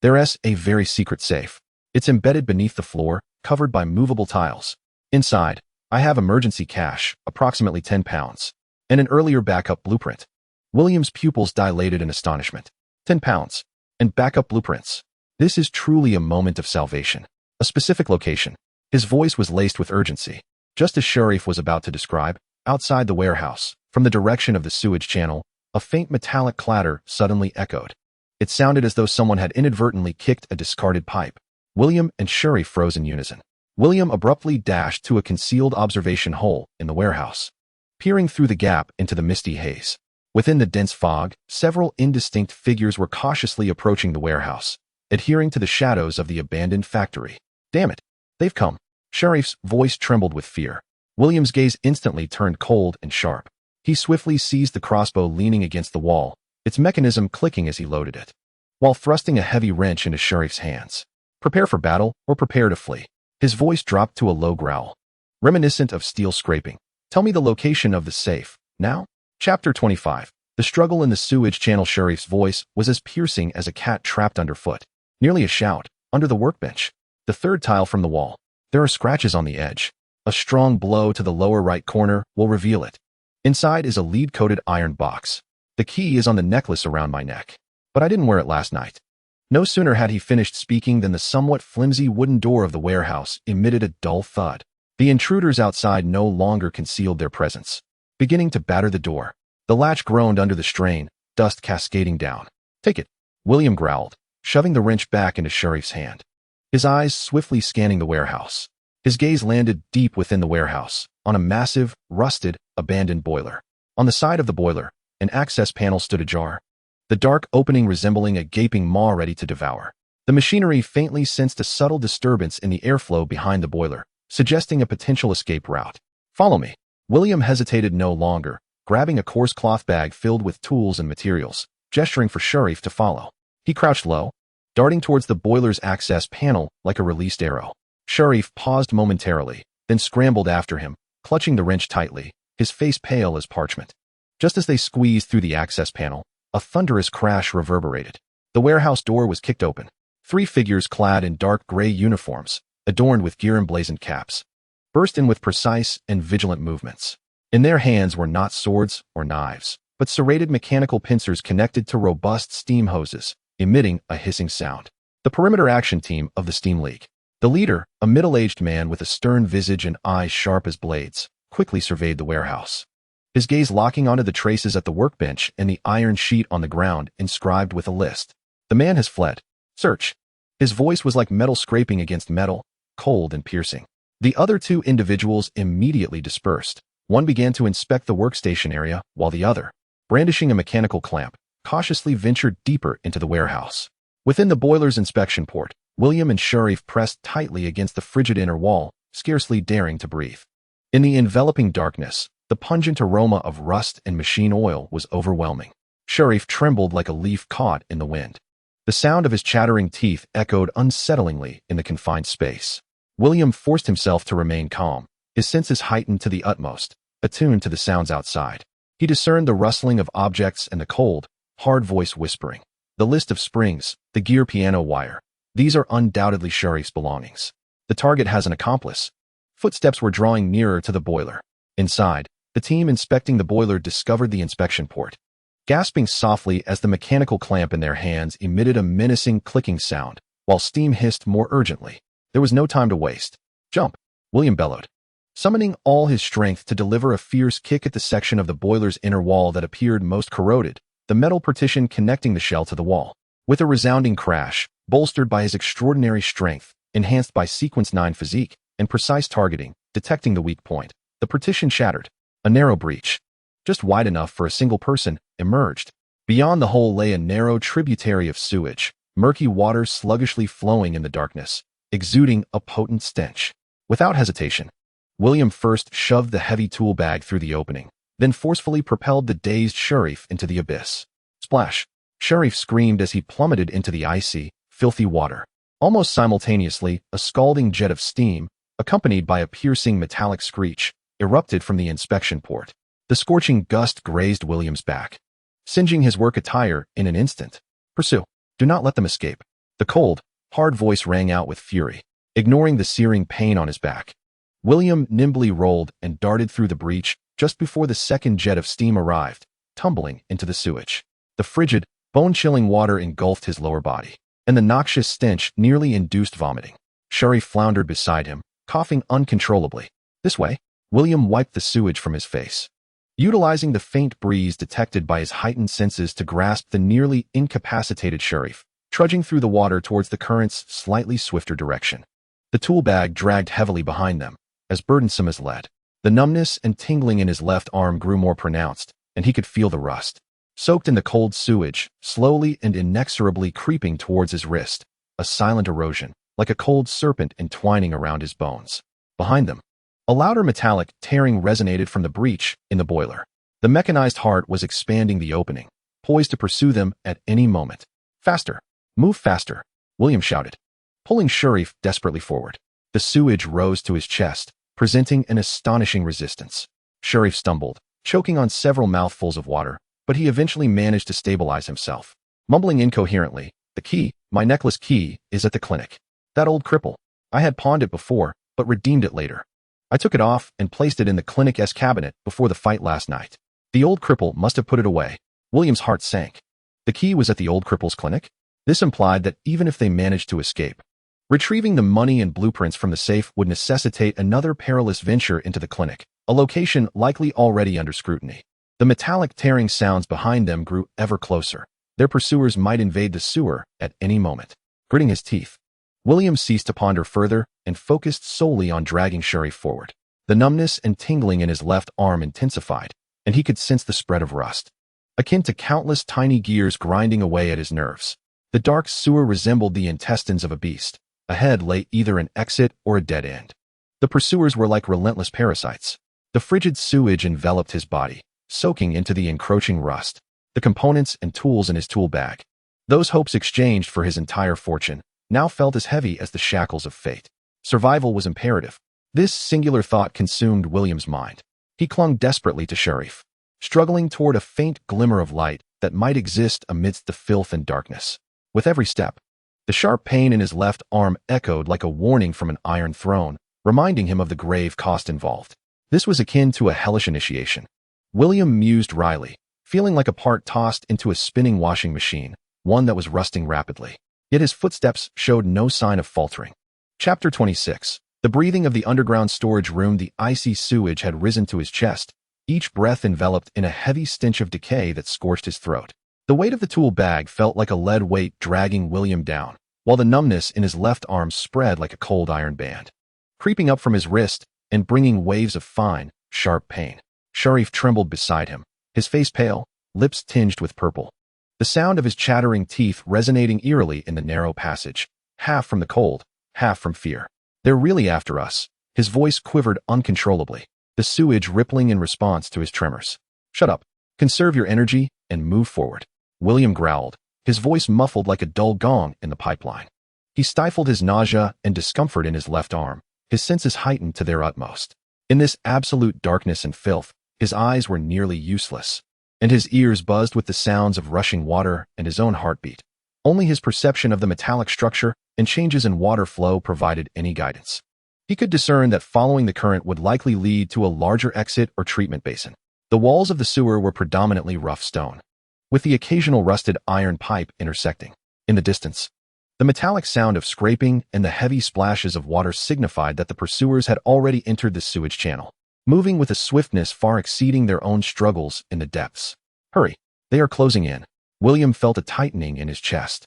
there's a very secret safe. It's embedded beneath the floor, covered by movable tiles. Inside, I have emergency cash, approximately 10 pounds, and an earlier backup blueprint." William's pupils dilated in astonishment. 10 pounds, and backup blueprints. This is truly a moment of salvation. A specific location. His voice was laced with urgency. Just as Sharif was about to describe, outside the warehouse, from the direction of the sewage channel, a faint metallic clatter suddenly echoed. It sounded as though someone had inadvertently kicked a discarded pipe. William and Sharif froze in unison. William abruptly dashed to a concealed observation hole in the warehouse, peering through the gap into the misty haze. Within the dense fog, several indistinct figures were cautiously approaching the warehouse, adhering to the shadows of the abandoned factory. "Damn it, they've come." Sharif's voice trembled with fear. William's gaze instantly turned cold and sharp. He swiftly seized the crossbow leaning against the wall, its mechanism clicking as he loaded it, while thrusting a heavy wrench into Sharif's hands. "Prepare for battle or prepare to flee." His voice dropped to a low growl, reminiscent of steel scraping. "Tell me the location of the safe, now?" Chapter 25. The struggle in the sewage channel. Sharif's voice was as piercing as a cat trapped underfoot. Nearly a shout. "Under the workbench. The third tile from the wall. There are scratches on the edge. A strong blow to the lower right corner will reveal it. Inside is a lead-coated iron box. The key is on the necklace around my neck, but I didn't wear it last night." No sooner had he finished speaking than the somewhat flimsy wooden door of the warehouse emitted a dull thud. The intruders outside no longer concealed their presence, beginning to batter the door. The latch groaned under the strain, dust cascading down. "Take it," William growled, shoving the wrench back into Sharif's hand. His eyes swiftly scanning the warehouse. His gaze landed deep within the warehouse, on a massive, rusted, abandoned boiler. On the side of the boiler, an access panel stood ajar, the dark opening resembling a gaping maw ready to devour. The machinery faintly sensed a subtle disturbance in the airflow behind the boiler, suggesting a potential escape route. "Follow me." William hesitated no longer, grabbing a coarse cloth bag filled with tools and materials, gesturing for Sharif to follow. He crouched low, darting towards the boiler's access panel like a released arrow. Sharif paused momentarily, then scrambled after him, clutching the wrench tightly, his face pale as parchment. Just as they squeezed through the access panel, a thunderous crash reverberated. The warehouse door was kicked open. 3 figures clad in dark gray uniforms, adorned with gear-emblazoned caps, burst in with precise and vigilant movements. In their hands were not swords or knives, but serrated mechanical pincers connected to robust steam hoses, emitting a hissing sound. The perimeter action team of the Steam League. The leader, a middle-aged man with a stern visage and eyes sharp as blades, quickly surveyed the warehouse, his gaze locking onto the traces at the workbench and the iron sheet on the ground inscribed with a list. "The man has fled. Search." His voice was like metal scraping against metal, cold and piercing. The other 2 individuals immediately dispersed. One began to inspect the workstation area, while the other, brandishing a mechanical clamp, cautiously ventured deeper into the warehouse. Within the boiler's inspection port, William and Sharif pressed tightly against the frigid inner wall, scarcely daring to breathe. In the enveloping darkness, the pungent aroma of rust and machine oil was overwhelming. Sharif trembled like a leaf caught in the wind. The sound of his chattering teeth echoed unsettlingly in the confined space. William forced himself to remain calm, his senses heightened to the utmost, attuned to the sounds outside. He discerned the rustling of objects and the cold, hard voice whispering, The list of springs, the gear piano wire. These are undoubtedly Sharif's belongings. The target has an accomplice. Footsteps were drawing nearer to the boiler. Inside, the team inspecting the boiler discovered the inspection port. Gasping softly as the mechanical clamp in their hands emitted a menacing clicking sound, while steam hissed more urgently. There was no time to waste. "Jump!" William bellowed, summoning all his strength to deliver a fierce kick at the section of the boiler's inner wall that appeared most corroded, the metal partition connecting the shell to the wall. With a resounding crash, bolstered by his extraordinary strength, enhanced by Sequence 9 physique, and precise targeting, detecting the weak point, the partition shattered. A narrow breach, just wide enough for a single person, emerged. Beyond the hole lay a narrow tributary of sewage, murky water sluggishly flowing in the darkness, exuding a potent stench. Without hesitation, William first shoved the heavy tool bag through the opening, then forcefully propelled the dazed Sharif into the abyss. Splash! Sharif screamed as he plummeted into the icy, filthy water. Almost simultaneously, a scalding jet of steam, accompanied by a piercing metallic screech, erupted from the inspection port. The scorching gust grazed William's back, singeing his work attire in an instant. "Pursue. Do not let them escape." The cold, hard voice rang out with fury, ignoring the searing pain on his back. William nimbly rolled and darted through the breach just before the second jet of steam arrived, tumbling into the sewage. The frigid, bone-chilling water engulfed his lower body, and the noxious stench nearly induced vomiting. Sharif floundered beside him, coughing uncontrollably. "This way." William wiped the sewage from his face, utilizing the faint breeze detected by his heightened senses to grasp the nearly incapacitated Sharif, trudging through the water towards the current's slightly swifter direction. The tool bag dragged heavily behind them, as burdensome as lead. The numbness and tingling in his left arm grew more pronounced, and he could feel the rust, soaked in the cold sewage, slowly and inexorably creeping towards his wrist, a silent erosion, like a cold serpent entwining around his bones. Behind them, a louder metallic tearing resonated from the breach in the boiler. The mechanized heart was expanding the opening, poised to pursue them at any moment. "Faster! Move faster!" William shouted, pulling Sharif desperately forward. The sewage rose to his chest, presenting an astonishing resistance. Sharif stumbled, choking on several mouthfuls of water, but he eventually managed to stabilize himself. Mumbling incoherently, "The key, my necklace key, is at the clinic. That old cripple. I had pawned it before, but redeemed it later. I took it off and placed it in the clinic's cabinet before the fight last night. The old cripple must have put it away." William's heart sank. The key was at the old cripple's clinic? This implied that even if they managed to escape, retrieving the money and blueprints from the safe would necessitate another perilous venture into the clinic, a location likely already under scrutiny. The metallic tearing sounds behind them grew ever closer. Their pursuers might invade the sewer at any moment. Gritting his teeth, William ceased to ponder further and focused solely on dragging Sharif forward. The numbness and tingling in his left arm intensified, and he could sense the spread of rust, akin to countless tiny gears grinding away at his nerves. The dark sewer resembled the intestines of a beast. Ahead lay either an exit or a dead end. The pursuers were like relentless parasites. The frigid sewage enveloped his body, soaking into the encroaching rust, the components and tools in his tool bag. Those hopes exchanged for his entire fortune now felt as heavy as the shackles of fate. Survival was imperative. This singular thought consumed William's mind. He clung desperately to Sharif, struggling toward a faint glimmer of light that might exist amidst the filth and darkness. With every step, the sharp pain in his left arm echoed like a warning from an iron throne, reminding him of the grave cost involved. This was akin to a hellish initiation. William mused wryly, feeling like a part tossed into a spinning washing machine, one that was rusting rapidly. Yet his footsteps showed no sign of faltering. Chapter 26. The breathing of the underground storage room. The icy sewage had risen to his chest, each breath enveloped in a heavy stench of decay that scorched his throat. The weight of the tool bag felt like a lead weight dragging William down, while the numbness in his left arm spread like a cold iron band, creeping up from his wrist and bringing waves of fine, sharp pain. Sharif trembled beside him, his face pale, lips tinged with purple. The sound of his chattering teeth resonating eerily in the narrow passage, half from the cold, half from fear. "They're really after us." His voice quivered uncontrollably, the sewage rippling in response to his tremors. "Shut up. Conserve your energy and move forward." William growled, his voice muffled like a dull gong in the pipeline. He stifled his nausea and discomfort in his left arm, his senses heightened to their utmost. In this absolute darkness and filth, his eyes were nearly useless, and his ears buzzed with the sounds of rushing water and his own heartbeat. Only his perception of the metallic structure and changes in water flow provided any guidance. He could discern that following the current would likely lead to a larger exit or treatment basin. The walls of the sewer were predominantly rough stone, with the occasional rusted iron pipe intersecting. In the distance, the metallic sound of scraping and the heavy splashes of water signified that the pursuers had already entered the sewage channel, moving with a swiftness far exceeding their own struggles in the depths. Hurry, they are closing in. William felt a tightening in his chest,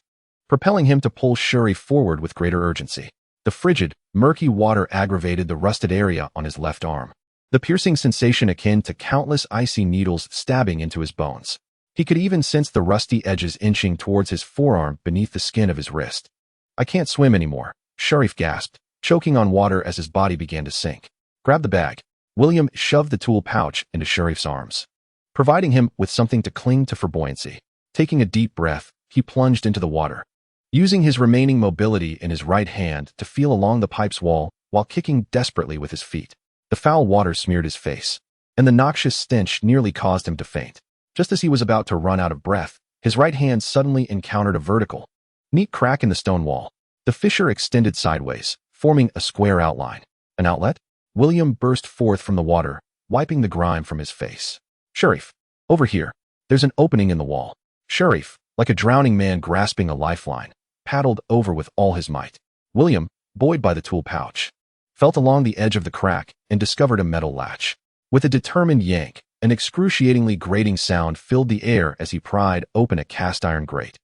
propelling him to pull Shuri forward with greater urgency. The frigid, murky water aggravated the rusted area on his left arm, the piercing sensation akin to countless icy needles stabbing into his bones. He could even sense the rusty edges inching towards his forearm beneath the skin of his wrist. I can't swim anymore, Sharif gasped, choking on water as his body began to sink. Grab the bag. William shoved the tool pouch into Sharif's arms, providing him with something to cling to for buoyancy. Taking a deep breath, he plunged into the water, using his remaining mobility in his right hand to feel along the pipe's wall while kicking desperately with his feet. The foul water smeared his face, and the noxious stench nearly caused him to faint. Just as he was about to run out of breath, his right hand suddenly encountered a vertical, neat crack in the stone wall. The fissure extended sideways, forming a square outline. An outlet? William burst forth from the water, wiping the grime from his face. Sharif, over here. There's an opening in the wall. Sharif, like a drowning man grasping a lifeline, paddled over with all his might. William, buoyed by the tool pouch, felt along the edge of the crack and discovered a metal latch. With a determined yank, an excruciatingly grating sound filled the air as he pried open a cast-iron grate,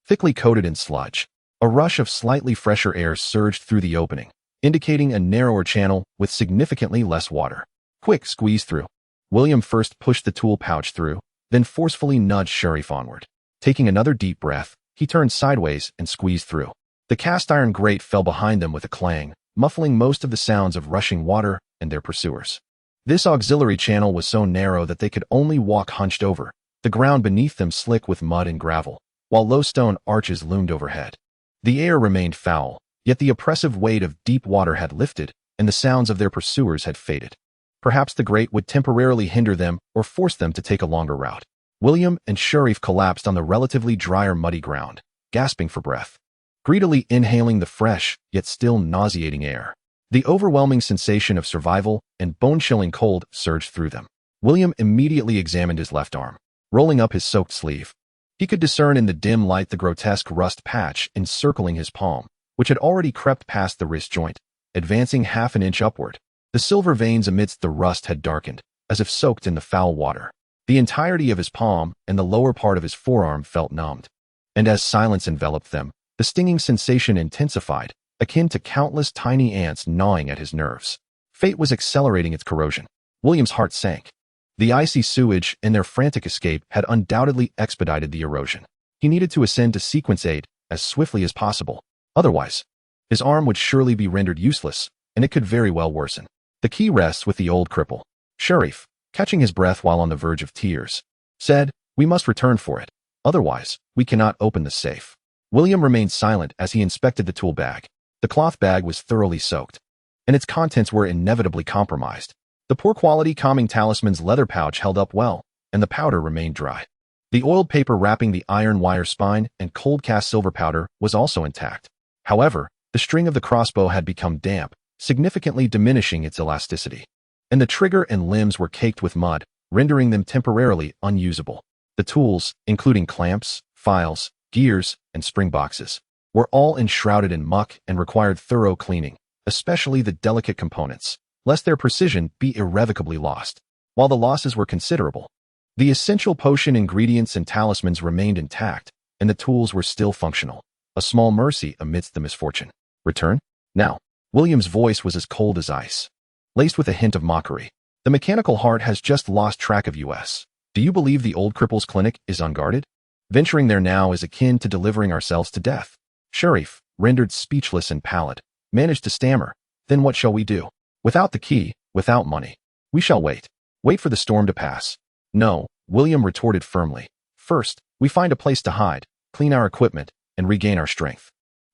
thickly coated in sludge. A rush of slightly fresher air surged through the opening, indicating a narrower channel with significantly less water. Quick, squeeze through. William first pushed the tool pouch through, then forcefully nudged Sharif onward. Taking another deep breath, he turned sideways and squeezed through. The cast-iron grate fell behind them with a clang, muffling most of the sounds of rushing water and their pursuers. This auxiliary channel was so narrow that they could only walk hunched over, the ground beneath them slick with mud and gravel, while low stone arches loomed overhead. The air remained foul, yet the oppressive weight of deep water had lifted, and the sounds of their pursuers had faded. Perhaps the grate would temporarily hinder them or force them to take a longer route. William and Sharif collapsed on the relatively drier muddy ground, gasping for breath, greedily inhaling the fresh, yet still nauseating air. The overwhelming sensation of survival and bone-chilling cold surged through them. William immediately examined his left arm, rolling up his soaked sleeve. He could discern in the dim light the grotesque rust patch encircling his palm, which had already crept past the wrist joint, advancing half an inch upward. The silver veins amidst the rust had darkened, as if soaked in the foul water. The entirety of his palm and the lower part of his forearm felt numbed, and as silence enveloped them, the stinging sensation intensified, akin to countless tiny ants gnawing at his nerves. Fate was accelerating its corrosion. William's heart sank. The icy sewage and their frantic escape had undoubtedly expedited the erosion. He needed to ascend to sequence 8 as swiftly as possible. Otherwise, his arm would surely be rendered useless, and it could very well worsen. The key rests with the old cripple. Sharif, catching his breath while on the verge of tears, said, "We must return for it. Otherwise, we cannot open the safe." William remained silent as he inspected the tool bag. The cloth bag was thoroughly soaked, and its contents were inevitably compromised. The poor-quality calming talisman's leather pouch held up well, and the powder remained dry. The oiled paper wrapping the iron wire spine and cold-cast silver powder was also intact. However, the string of the crossbow had become damp, significantly diminishing its elasticity, and the trigger and limbs were caked with mud, rendering them temporarily unusable. The tools, including clamps, files, gears, and spring boxes, were all enshrouded in muck and required thorough cleaning, especially the delicate components, lest their precision be irrevocably lost. While the losses were considerable, the essential potion ingredients and talismans remained intact, and the tools were still functional, a small mercy amidst the misfortune. Return? Now. William's voice was as cold as ice, laced with a hint of mockery. The mechanical heart has just lost track of us. Do you believe the old cripple's clinic is unguarded? Venturing there now is akin to delivering ourselves to death. Sharif, rendered speechless and pallid, managed to stammer, "Then what shall we do? Without the key, without money. We shall wait. Wait for the storm to pass." "No," William retorted firmly. "First, we find a place to hide, clean our equipment, and regain our strength.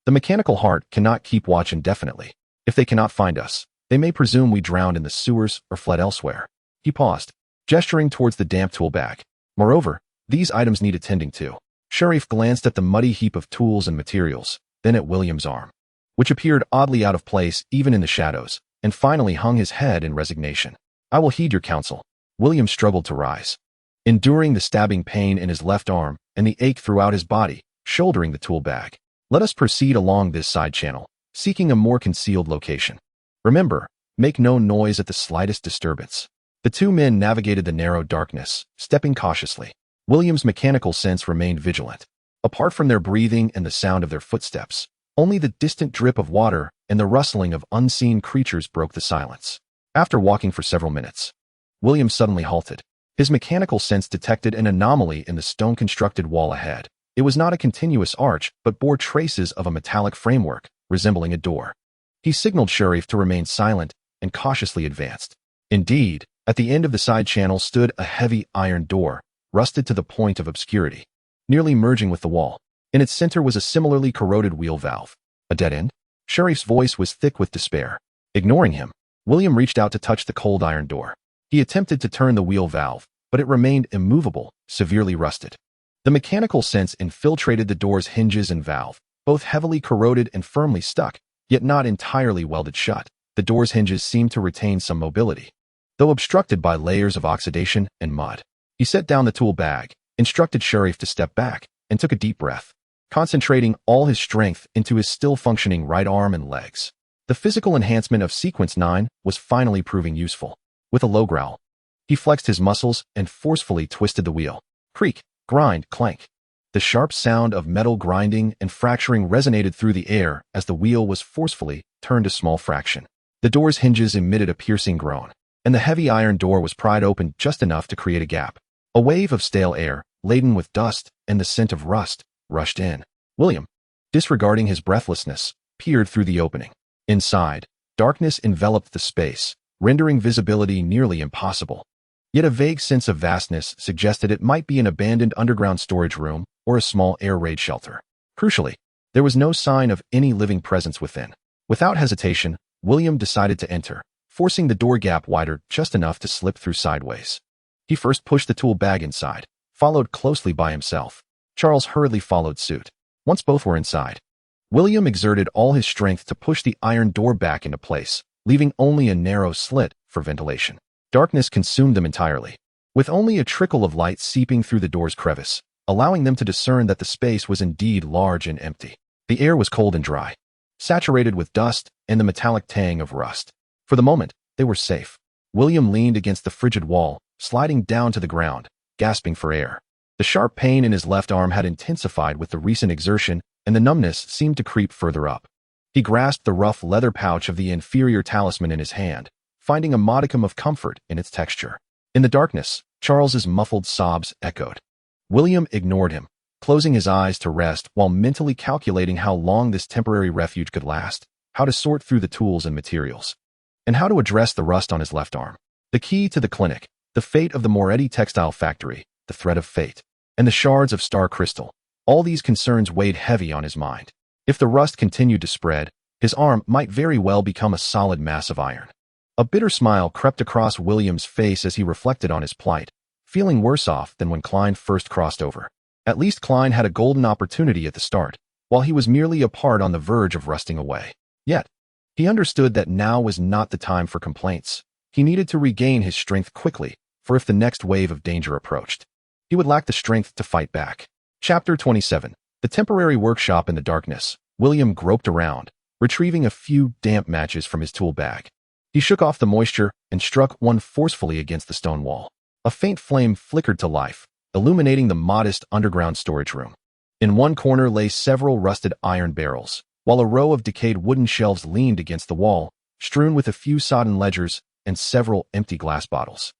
The mechanical heart cannot keep watch indefinitely. If they cannot find us, they may presume we drowned in the sewers or fled elsewhere." He paused, gesturing towards the damp tool bag. "Moreover, these items need attending to. Sheriff glanced at the muddy heap of tools and materials, then at William's arm, which appeared oddly out of place even in the shadows, and finally hung his head in resignation. I will heed your counsel. William struggled to rise, enduring the stabbing pain in his left arm and the ache throughout his body, shouldering the tool bag. Let us proceed along this side channel, seeking a more concealed location. Remember, make no noise at the slightest disturbance. The two men navigated the narrow darkness, stepping cautiously. William's mechanical sense remained vigilant. Apart from their breathing and the sound of their footsteps, only the distant drip of water and the rustling of unseen creatures broke the silence. After walking for several minutes, William suddenly halted. His mechanical sense detected an anomaly in the stone-constructed wall ahead. It was not a continuous arch, but bore traces of a metallic framework, resembling a door. He signaled Sheriff to remain silent and cautiously advanced. Indeed, at the end of the side channel stood a heavy iron door, rusted to the point of obscurity, nearly merging with the wall. In its center was a similarly corroded wheel valve. A dead end? Sheriff's voice was thick with despair. Ignoring him, William reached out to touch the cold iron door. He attempted to turn the wheel valve, but it remained immovable, severely rusted. The mechanical sense infiltrated the door's hinges and valve, both heavily corroded and firmly stuck, yet not entirely welded shut. The door's hinges seemed to retain some mobility, though obstructed by layers of oxidation and mud. He set down the tool bag, instructed Sheriff to step back, and took a deep breath, concentrating all his strength into his still-functioning right arm and legs. The physical enhancement of Sequence 9 was finally proving useful. With a low growl, he flexed his muscles and forcefully twisted the wheel. Creak, grind, clank. The sharp sound of metal grinding and fracturing resonated through the air as the wheel was forcefully turned a small fraction. The door's hinges emitted a piercing groan, and the heavy iron door was pried open just enough to create a gap. A wave of stale air, laden with dust and the scent of rust, rushed in. William, disregarding his breathlessness, peered through the opening. Inside, darkness enveloped the space, rendering visibility nearly impossible. Yet a vague sense of vastness suggested it might be an abandoned underground storage room or a small air raid shelter. Crucially, there was no sign of any living presence within. Without hesitation, William decided to enter, forcing the door gap wider just enough to slip through sideways. He first pushed the tool bag inside, followed closely by himself. Charles hurriedly followed suit. Once both were inside, William exerted all his strength to push the iron door back into place, leaving only a narrow slit for ventilation. Darkness consumed them entirely, with only a trickle of light seeping through the door's crevice, allowing them to discern that the space was indeed large and empty. The air was cold and dry, saturated with dust and the metallic tang of rust. For the moment, they were safe. William leaned against the frigid wall, sliding down to the ground, gasping for air. The sharp pain in his left arm had intensified with the recent exertion, and the numbness seemed to creep further up. He grasped the rough leather pouch of the inferior talisman in his hand, finding a modicum of comfort in its texture. In the darkness, Charles's muffled sobs echoed. William ignored him, closing his eyes to rest while mentally calculating how long this temporary refuge could last, how to sort through the tools and materials, and how to address the rust on his left arm. The key to the clinic, the fate of the Moretti textile factory, the thread of fate, and the shards of star crystal. All these concerns weighed heavy on his mind. If the rust continued to spread, his arm might very well become a solid mass of iron. A bitter smile crept across William's face as he reflected on his plight, feeling worse off than when Klein first crossed over. At least Klein had a golden opportunity at the start, while he was merely a part on the verge of rusting away. Yet, he understood that now was not the time for complaints. He needed to regain his strength quickly, for if the next wave of danger approached, he would lack the strength to fight back. Chapter 27. The temporary workshop in the darkness. William groped around, retrieving a few damp matches from his tool bag. He shook off the moisture and struck one forcefully against the stone wall. A faint flame flickered to life, illuminating the modest underground storage room. In one corner lay several rusted iron barrels, while a row of decayed wooden shelves leaned against the wall, strewn with a few sodden ledgers and several empty glass bottles.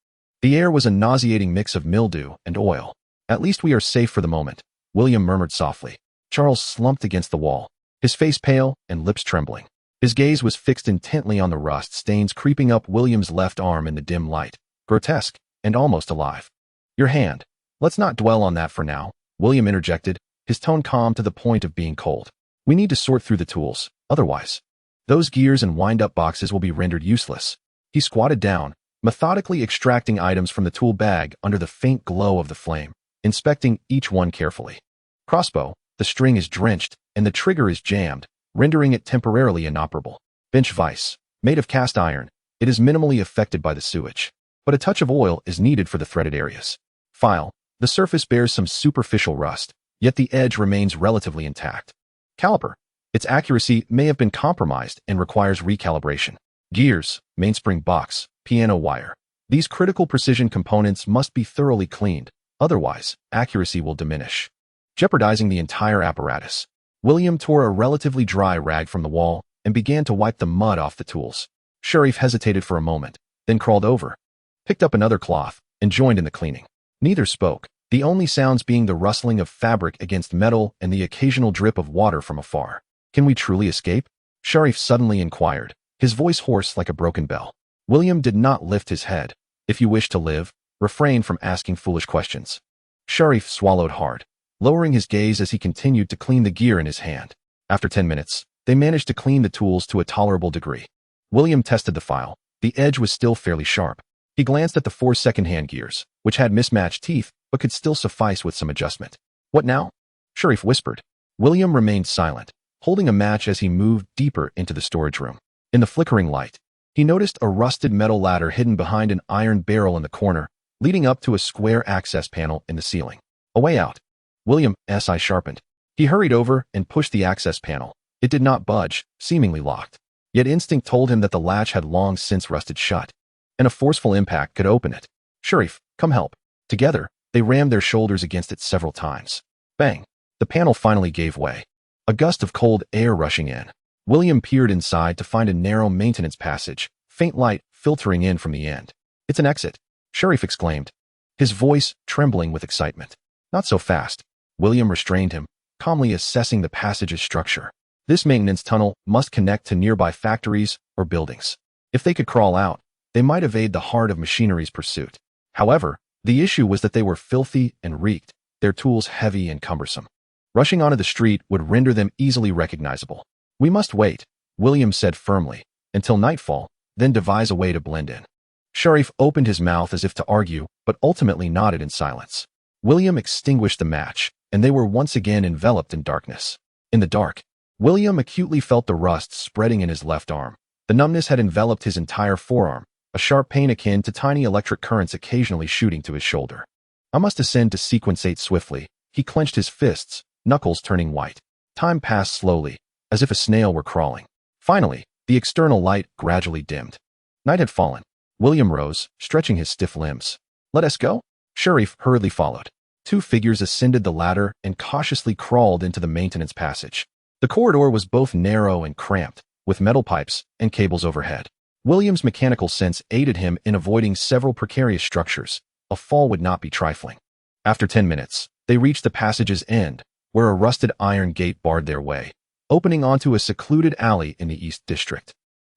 The air was a nauseating mix of mildew and oil. At least we are safe for the moment, William murmured softly. Charles slumped against the wall, his face pale and lips trembling. His gaze was fixed intently on the rust stains creeping up William's left arm in the dim light, grotesque and almost alive. Your hand. Let's not dwell on that for now, William interjected, his tone calm to the point of being cold. We need to sort through the tools, otherwise, those gears and wind-up boxes will be rendered useless. He squatted down, methodically extracting items from the tool bag under the faint glow of the flame, inspecting each one carefully. Crossbow, the string is drenched, and the trigger is jammed, rendering it temporarily inoperable. Bench vise, made of cast iron, it is minimally affected by the sewage, but a touch of oil is needed for the threaded areas. File, the surface bears some superficial rust, yet the edge remains relatively intact. Caliper, its accuracy may have been compromised and requires recalibration. Gears, mainspring box, piano wire. These critical precision components must be thoroughly cleaned, otherwise, accuracy will diminish, jeopardizing the entire apparatus. William tore a relatively dry rag from the wall and began to wipe the mud off the tools. Sharif hesitated for a moment, then crawled over, picked up another cloth, and joined in the cleaning. Neither spoke, the only sounds being the rustling of fabric against metal and the occasional drip of water from afar. Can we truly escape? Sharif suddenly inquired, his voice hoarse like a broken bell. William did not lift his head. If you wish to live, refrain from asking foolish questions. Sharif swallowed hard, lowering his gaze as he continued to clean the gear in his hand. After 10 minutes, they managed to clean the tools to a tolerable degree. William tested the file. The edge was still fairly sharp. He glanced at the 4 second-hand gears, which had mismatched teeth but could still suffice with some adjustment. What now? Sharif whispered. William remained silent, holding a match as he moved deeper into the storage room. In the flickering light, he noticed a rusted metal ladder hidden behind an iron barrel in the corner, leading up to a square access panel in the ceiling. A way out. William's eye sharpened. He hurried over and pushed the access panel. It did not budge, seemingly locked. Yet instinct told him that the latch had long since rusted shut, and a forceful impact could open it. Sharif, come help. Together, they rammed their shoulders against it several times. Bang! The panel finally gave way. A gust of cold air rushing in. William peered inside to find a narrow maintenance passage, faint light filtering in from the end. It's an exit, Sharif exclaimed, his voice trembling with excitement. Not so fast. William restrained him, calmly assessing the passage's structure. This maintenance tunnel must connect to nearby factories or buildings. If they could crawl out, they might evade the heart of machinery's pursuit. However, the issue was that they were filthy and reeked, their tools heavy and cumbersome. Rushing onto the street would render them easily recognizable. We must wait, William said firmly, until nightfall, then devise a way to blend in. Sharif opened his mouth as if to argue, but ultimately nodded in silence. William extinguished the match, and they were once again enveloped in darkness. In the dark, William acutely felt the rust spreading in his left arm. The numbness had enveloped his entire forearm, a sharp pain akin to tiny electric currents occasionally shooting to his shoulder. I must ascend to sequence 8 swiftly. He clenched his fists, knuckles turning white. Time passed slowly, as if a snail were crawling. Finally, the external light gradually dimmed. Night had fallen. William rose, stretching his stiff limbs. Let us go? Sharif hurriedly followed. 2 figures ascended the ladder and cautiously crawled into the maintenance passage. The corridor was both narrow and cramped, with metal pipes and cables overhead. William's mechanical sense aided him in avoiding several precarious structures. A fall would not be trifling. After 10 minutes, they reached the passage's end, where a rusted iron gate barred their way, opening onto a secluded alley in the East District.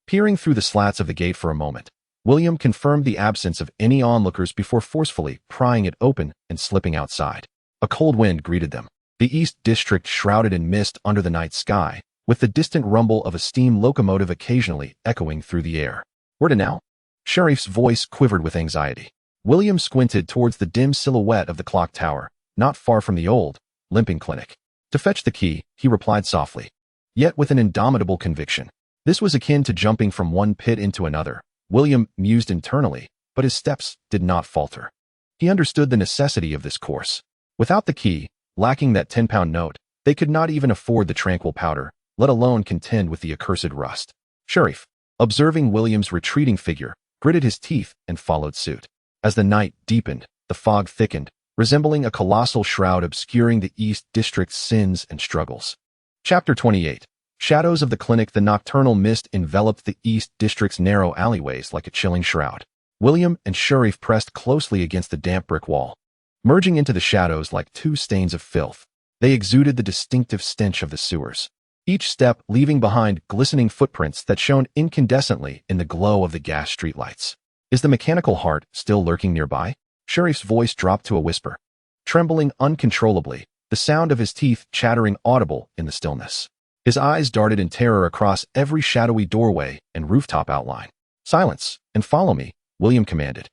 Peering through the slats of the gate for a moment, William confirmed the absence of any onlookers before forcefully prying it open and slipping outside. A cold wind greeted them. The East District shrouded in mist under the night sky, with the distant rumble of a steam locomotive occasionally echoing through the air. Where to now? Sharif's voice quivered with anxiety. William squinted towards the dim silhouette of the clock tower, not far from the old, limping clinic. To fetch the key, he replied softly, yet with an indomitable conviction. This was akin to jumping from one pit into another. William mused internally, but his steps did not falter. He understood the necessity of this course. Without the key, lacking that 10-pound note, they could not even afford the tranquil powder, let alone contend with the accursed rust. Sharif, observing William's retreating figure, gritted his teeth and followed suit. As the night deepened, the fog thickened, resembling a colossal shroud obscuring the East District's sins and struggles. Chapter 28. Shadows of the clinic. The nocturnal mist enveloped the East District's narrow alleyways like a chilling shroud. William and Sharif pressed closely against the damp brick wall, merging into the shadows like 2 stains of filth. They exuded the distinctive stench of the sewers, each step leaving behind glistening footprints that shone incandescently in the glow of the gas streetlights. Is the mechanical heart still lurking nearby? Sharif's voice dropped to a whisper, trembling uncontrollably, the sound of his teeth chattering audible in the stillness. His eyes darted in terror across every shadowy doorway and rooftop outline. Silence, and follow me, William commanded,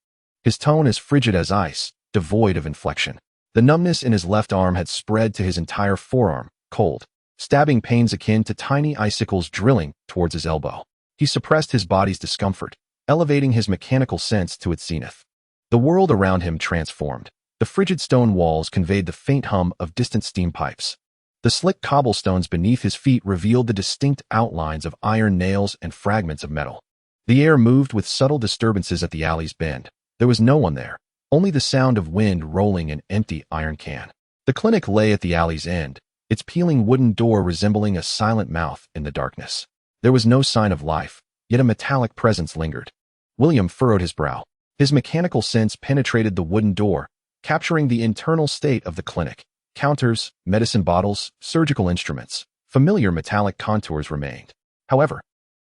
his tone as frigid as ice, devoid of inflection. The numbness in his left arm had spread to his entire forearm, cold, stabbing pains akin to tiny icicles drilling towards his elbow. He suppressed his body's discomfort, elevating his mechanical sense to its zenith. The world around him transformed. The frigid stone walls conveyed the faint hum of distant steam pipes. The slick cobblestones beneath his feet revealed the distinct outlines of iron nails and fragments of metal. The air moved with subtle disturbances at the alley's bend. There was no one there, only the sound of wind rolling an empty iron can. The clinic lay at the alley's end, its peeling wooden door resembling a silent mouth in the darkness. There was no sign of life, yet a metallic presence lingered. William furrowed his brow. His mechanical sense penetrated the wooden door, capturing the internal state of the clinic. Counters, medicine bottles, surgical instruments, familiar metallic contours remained. However,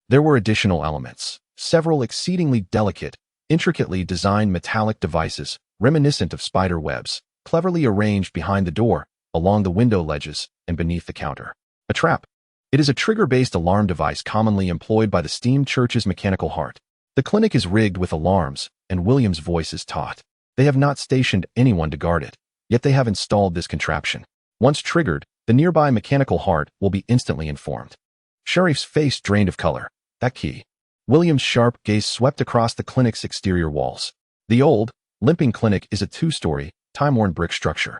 there were additional elements, several exceedingly delicate, intricately designed metallic devices, reminiscent of spider webs, cleverly arranged behind the door, along the window ledges, and beneath the counter. A trap. It is a trigger-based alarm device commonly employed by the steam church's mechanical heart. The clinic is rigged with alarms, and William's voice is taut. They have not stationed anyone to guard it, yet they have installed this contraption. Once triggered, the nearby mechanical heart will be instantly informed. Sheriff's face drained of color. That key. William's sharp gaze swept across the clinic's exterior walls. The old, limping clinic is a two-story, time-worn brick structure,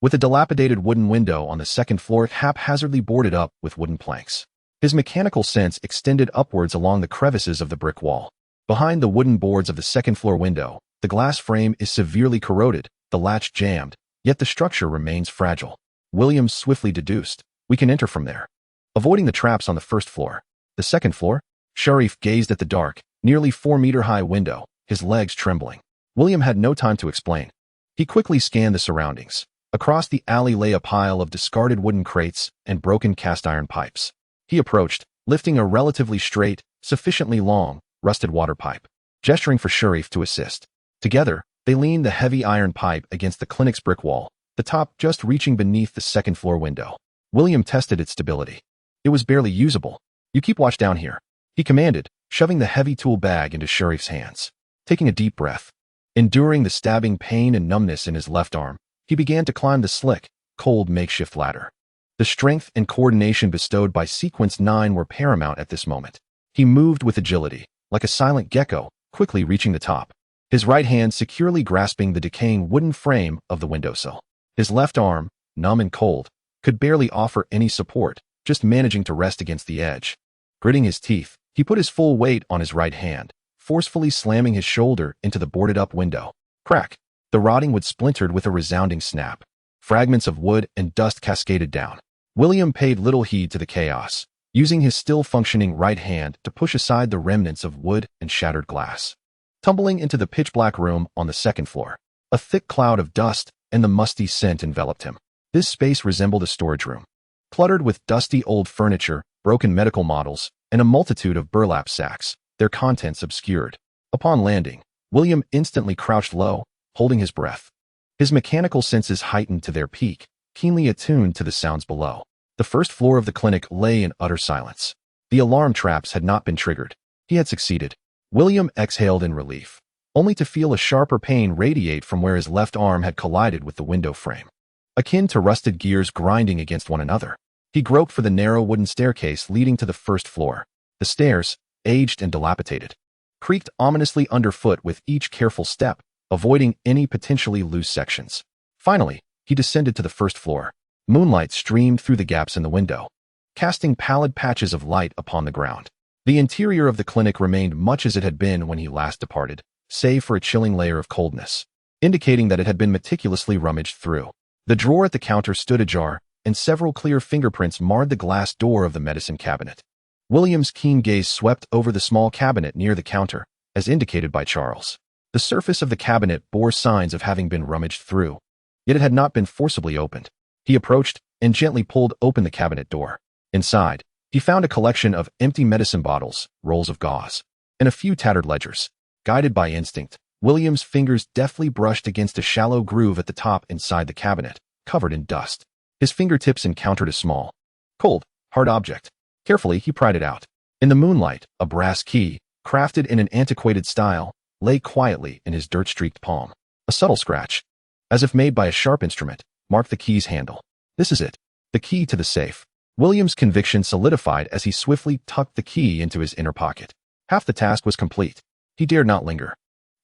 with a dilapidated wooden window on the second floor haphazardly boarded up with wooden planks. His mechanical sense extended upwards along the crevices of the brick wall. Behind the wooden boards of the second-floor window, the glass frame is severely corroded, the latch jammed, yet the structure remains fragile. William swiftly deduced, we can enter from there, avoiding the traps on the first floor. The second floor? Sharif gazed at the dark, nearly 4-meter-high window, his legs trembling. William had no time to explain. He quickly scanned the surroundings. Across the alley lay a pile of discarded wooden crates and broken cast-iron pipes. He approached, lifting a relatively straight, sufficiently long, rusted water pipe, gesturing for Sharif to assist. Together, they leaned the heavy iron pipe against the clinic's brick wall, the top just reaching beneath the second-floor window. William tested its stability. It was barely usable. You keep watch down here, he commanded, shoving the heavy tool bag into Sharif's hands. Taking a deep breath, enduring the stabbing pain and numbness in his left arm, he began to climb the slick, cold makeshift ladder. The strength and coordination bestowed by Sequence 9 were paramount at this moment. He moved with agility, like a silent gecko, quickly reaching the top, his right hand securely grasping the decaying wooden frame of the windowsill. His left arm, numb and cold, could barely offer any support, just managing to rest against the edge. Gritting his teeth, he put his full weight on his right hand, forcefully slamming his shoulder into the boarded-up window. Crack! The rotting wood splintered with a resounding snap. Fragments of wood and dust cascaded down. William paid little heed to the chaos, using his still-functioning right hand to push aside the remnants of wood and shattered glass. Tumbling into the pitch-black room on the second floor, a thick cloud of dust and the musty scent enveloped him. This space resembled a storage room, cluttered with dusty old furniture, broken medical models, and a multitude of burlap sacks, their contents obscured. Upon landing, William instantly crouched low, holding his breath. His mechanical senses heightened to their peak, keenly attuned to the sounds below. The first floor of the clinic lay in utter silence. The alarm traps had not been triggered. He had succeeded. William exhaled in relief, only to feel a sharper pain radiate from where his left arm had collided with the window frame, akin to rusted gears grinding against one another. He groped for the narrow wooden staircase leading to the first floor. The stairs, aged and dilapidated, creaked ominously underfoot with each careful step, avoiding any potentially loose sections. Finally, he descended to the first floor. Moonlight streamed through the gaps in the window, casting pallid patches of light upon the ground. The interior of the clinic remained much as it had been when he last departed, save for a chilling layer of coldness, indicating that it had been meticulously rummaged through. The drawer at the counter stood ajar, and several clear fingerprints marred the glass door of the medicine cabinet. William's keen gaze swept over the small cabinet near the counter, as indicated by Charles. The surface of the cabinet bore signs of having been rummaged through, yet it had not been forcibly opened. He approached and gently pulled open the cabinet door. Inside, he found a collection of empty medicine bottles, rolls of gauze, and a few tattered ledgers. Guided by instinct, William's fingers deftly brushed against a shallow groove at the top inside the cabinet, covered in dust. His fingertips encountered a small, cold, hard object. Carefully, he pried it out. In the moonlight, a brass key, crafted in an antiquated style, lay quietly in his dirt-streaked palm. A subtle scratch, as if made by a sharp instrument, marked the key's handle. This is it. The key to the safe. William's conviction solidified as he swiftly tucked the key into his inner pocket. Half the task was complete. He dared not linger,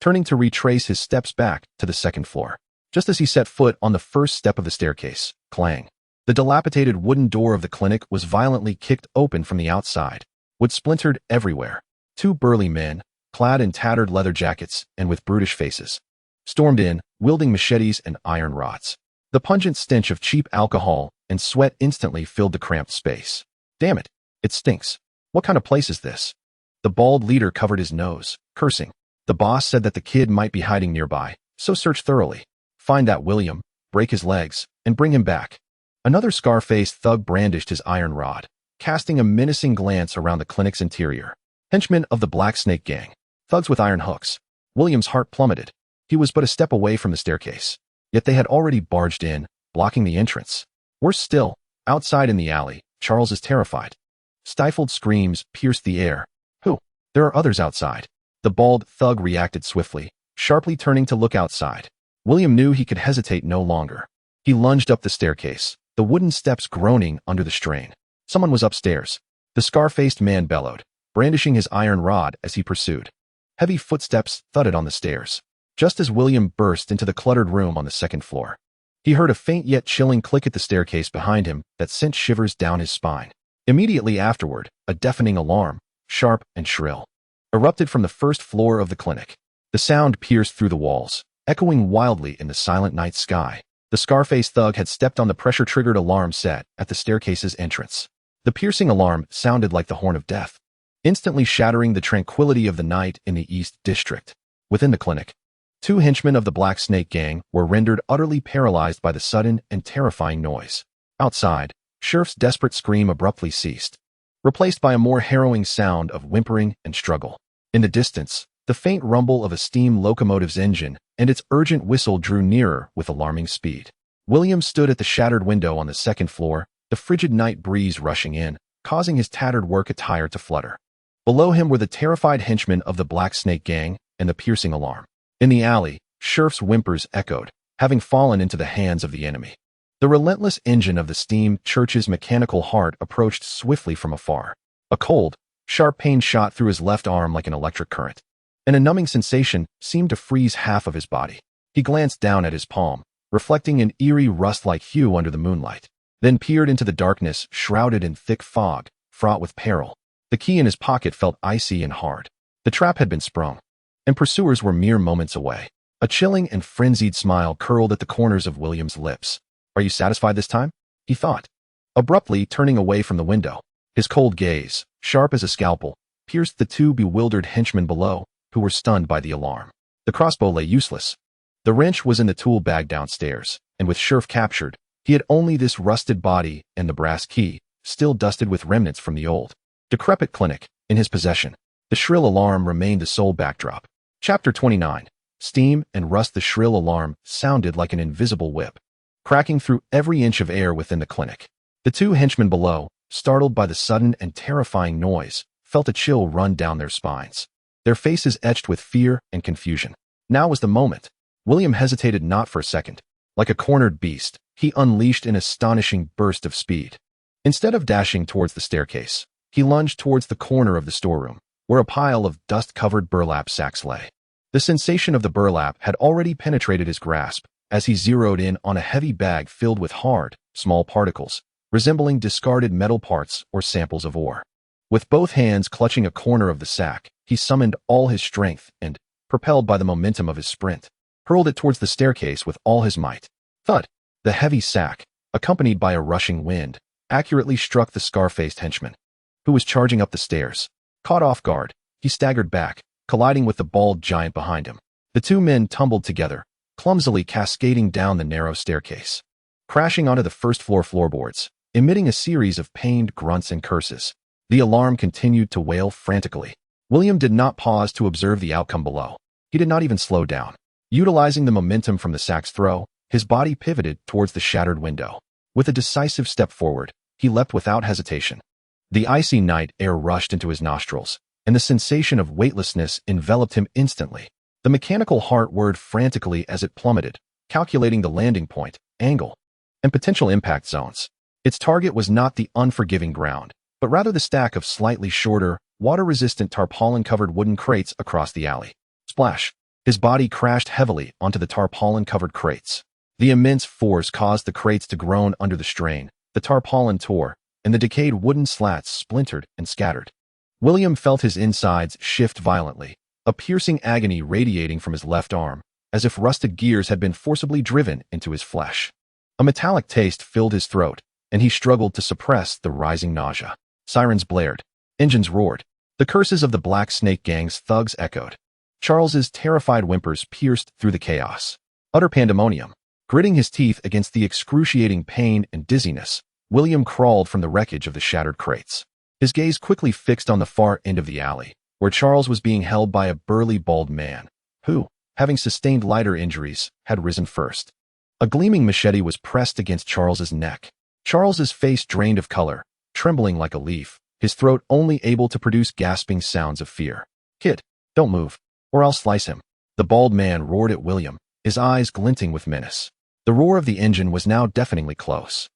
turning to retrace his steps back to the second floor. Just as he set foot on the first step of the staircase, clang. The dilapidated wooden door of the clinic was violently kicked open from the outside. Wood splintered everywhere. Two burly men, clad in tattered leather jackets and with brutish faces, stormed in, wielding machetes and iron rods. The pungent stench of cheap alcohol and sweat instantly filled the cramped space. Damn it, it stinks. What kind of place is this? The bald leader covered his nose, cursing. The boss said that the kid might be hiding nearby, so search thoroughly. Find that William, break his legs, and bring him back. Another scar-faced thug brandished his iron rod, casting a menacing glance around the clinic's interior. Henchmen of the Black Snake Gang. Thugs with iron hooks. William's heart plummeted. He was but a step away from the staircase. Yet they had already barged in, blocking the entrance. Worse still, outside in the alley, Charles is terrified. Stifled screams pierced the air. Who? There are others outside. The bald thug reacted swiftly, sharply turning to look outside. William knew he could hesitate no longer. He lunged up the staircase, the wooden steps groaning under the strain. Someone was upstairs. The scar-faced man bellowed, brandishing his iron rod as he pursued. Heavy footsteps thudded on the stairs. Just as William burst into the cluttered room on the second floor, he heard a faint yet chilling click at the staircase behind him that sent shivers down his spine. Immediately afterward, a deafening alarm, sharp and shrill, erupted from the first floor of the clinic. The sound pierced through the walls, echoing wildly in the silent night sky. The scar-faced thug had stepped on the pressure-triggered alarm set at the staircase's entrance. The piercing alarm sounded like the horn of death, instantly shattering the tranquility of the night in the East District. Within the clinic, two henchmen of the Black Snake Gang were rendered utterly paralyzed by the sudden and terrifying noise. Outside, Sheriff's desperate scream abruptly ceased, replaced by a more harrowing sound of whimpering and struggle. In the distance, the faint rumble of a steam locomotive's engine and its urgent whistle drew nearer with alarming speed. William stood at the shattered window on the second floor, the frigid night breeze rushing in, causing his tattered work attire to flutter. Below him were the terrified henchmen of the Black Snake Gang and the piercing alarm. In the alley, Sheriff's whimpers echoed, having fallen into the hands of the enemy. The relentless engine of the steam church's mechanical heart approached swiftly from afar. A cold, sharp pain shot through his left arm like an electric current, and a numbing sensation seemed to freeze half of his body. He glanced down at his palm, reflecting an eerie rust-like hue under the moonlight, then peered into the darkness shrouded in thick fog, fraught with peril. The key in his pocket felt icy and hard. The trap had been sprung, and pursuers were mere moments away. A chilling and frenzied smile curled at the corners of William's lips. Are you satisfied this time? He thought, abruptly turning away from the window. His cold gaze, sharp as a scalpel, pierced the two bewildered henchmen below, who were stunned by the alarm. The crossbow lay useless. The wrench was in the tool bag downstairs, and with Sheriff captured, he had only this rusted body and the brass key, still dusted with remnants from the old, decrepit clinic, in his possession. The shrill alarm remained the sole backdrop. Chapter 29. Steam and rust. The shrill alarm sounded like an invisible whip, cracking through every inch of air within the clinic. The two henchmen below, startled by the sudden and terrifying noise, felt a chill run down their spines, their faces etched with fear and confusion. Now was the moment. William hesitated not for a second. Like a cornered beast, he unleashed an astonishing burst of speed. Instead of dashing towards the staircase, he lunged towards the corner of the storeroom, where a pile of dust-covered burlap sacks lay. The sensation of the burlap had already penetrated his grasp as he zeroed in on a heavy bag filled with hard, small particles, resembling discarded metal parts or samples of ore. With both hands clutching a corner of the sack, he summoned all his strength and, propelled by the momentum of his sprint, hurled it towards the staircase with all his might. Thud! The heavy sack, accompanied by a rushing wind, accurately struck the scar-faced henchman, who was charging up the stairs. Caught off guard, he staggered back, colliding with the bald giant behind him. The two men tumbled together, clumsily cascading down the narrow staircase, crashing onto the first-floor floorboards, emitting a series of pained grunts and curses. The alarm continued to wail frantically. William did not pause to observe the outcome below. He did not even slow down. Utilizing the momentum from the sack's throw, his body pivoted towards the shattered window. With a decisive step forward, he leapt without hesitation. The icy night air rushed into his nostrils, and the sensation of weightlessness enveloped him instantly. The mechanical heart whirred frantically as it plummeted, calculating the landing point, angle, and potential impact zones. Its target was not the unforgiving ground, but rather the stack of slightly shorter, water-resistant tarpaulin-covered wooden crates across the alley. Splash! His body crashed heavily onto the tarpaulin-covered crates. The immense force caused the crates to groan under the strain, the tarpaulin tore, and the decayed wooden slats splintered and scattered. William felt his insides shift violently, a piercing agony radiating from his left arm, as if rusted gears had been forcibly driven into his flesh. A metallic taste filled his throat, and he struggled to suppress the rising nausea. Sirens blared. Engines roared. The curses of the Black Snake Gang's thugs echoed. Charles's terrified whimpers pierced through the chaos. Utter pandemonium. Gritting his teeth against the excruciating pain and dizziness, William crawled from the wreckage of the shattered crates. His gaze quickly fixed on the far end of the alley, where Charles was being held by a burly, bald man, who, having sustained lighter injuries, had risen first. A gleaming machete was pressed against Charles's neck. Charles's face drained of color, trembling like a leaf, his throat only able to produce gasping sounds of fear. "Kid, don't move, or I'll slice him," the bald man roared at William, his eyes glinting with menace. The roar of the engine was now deafeningly close.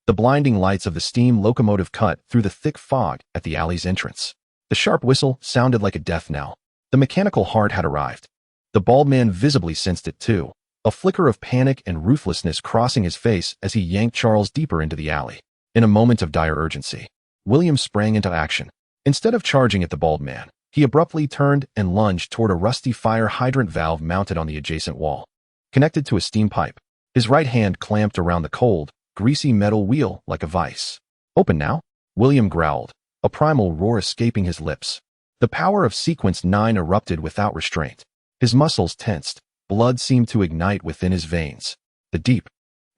The blinding lights of the steam locomotive cut through the thick fog at the alley's entrance. The sharp whistle sounded like a death knell. The mechanical heart had arrived. The bald man visibly sensed it too, a flicker of panic and ruthlessness crossing his face as he yanked Charles deeper into the alley. In a moment of dire urgency, William sprang into action. Instead of charging at the bald man, he abruptly turned and lunged toward a rusty fire hydrant valve mounted on the adjacent wall. Connected to a steam pipe, his right hand clamped around the cold, greasy metal wheel like a vice. "Open now," William growled, a primal roar escaping his lips. The power of Sequence 9 erupted without restraint. His muscles tensed, blood seemed to ignite within his veins. The deep,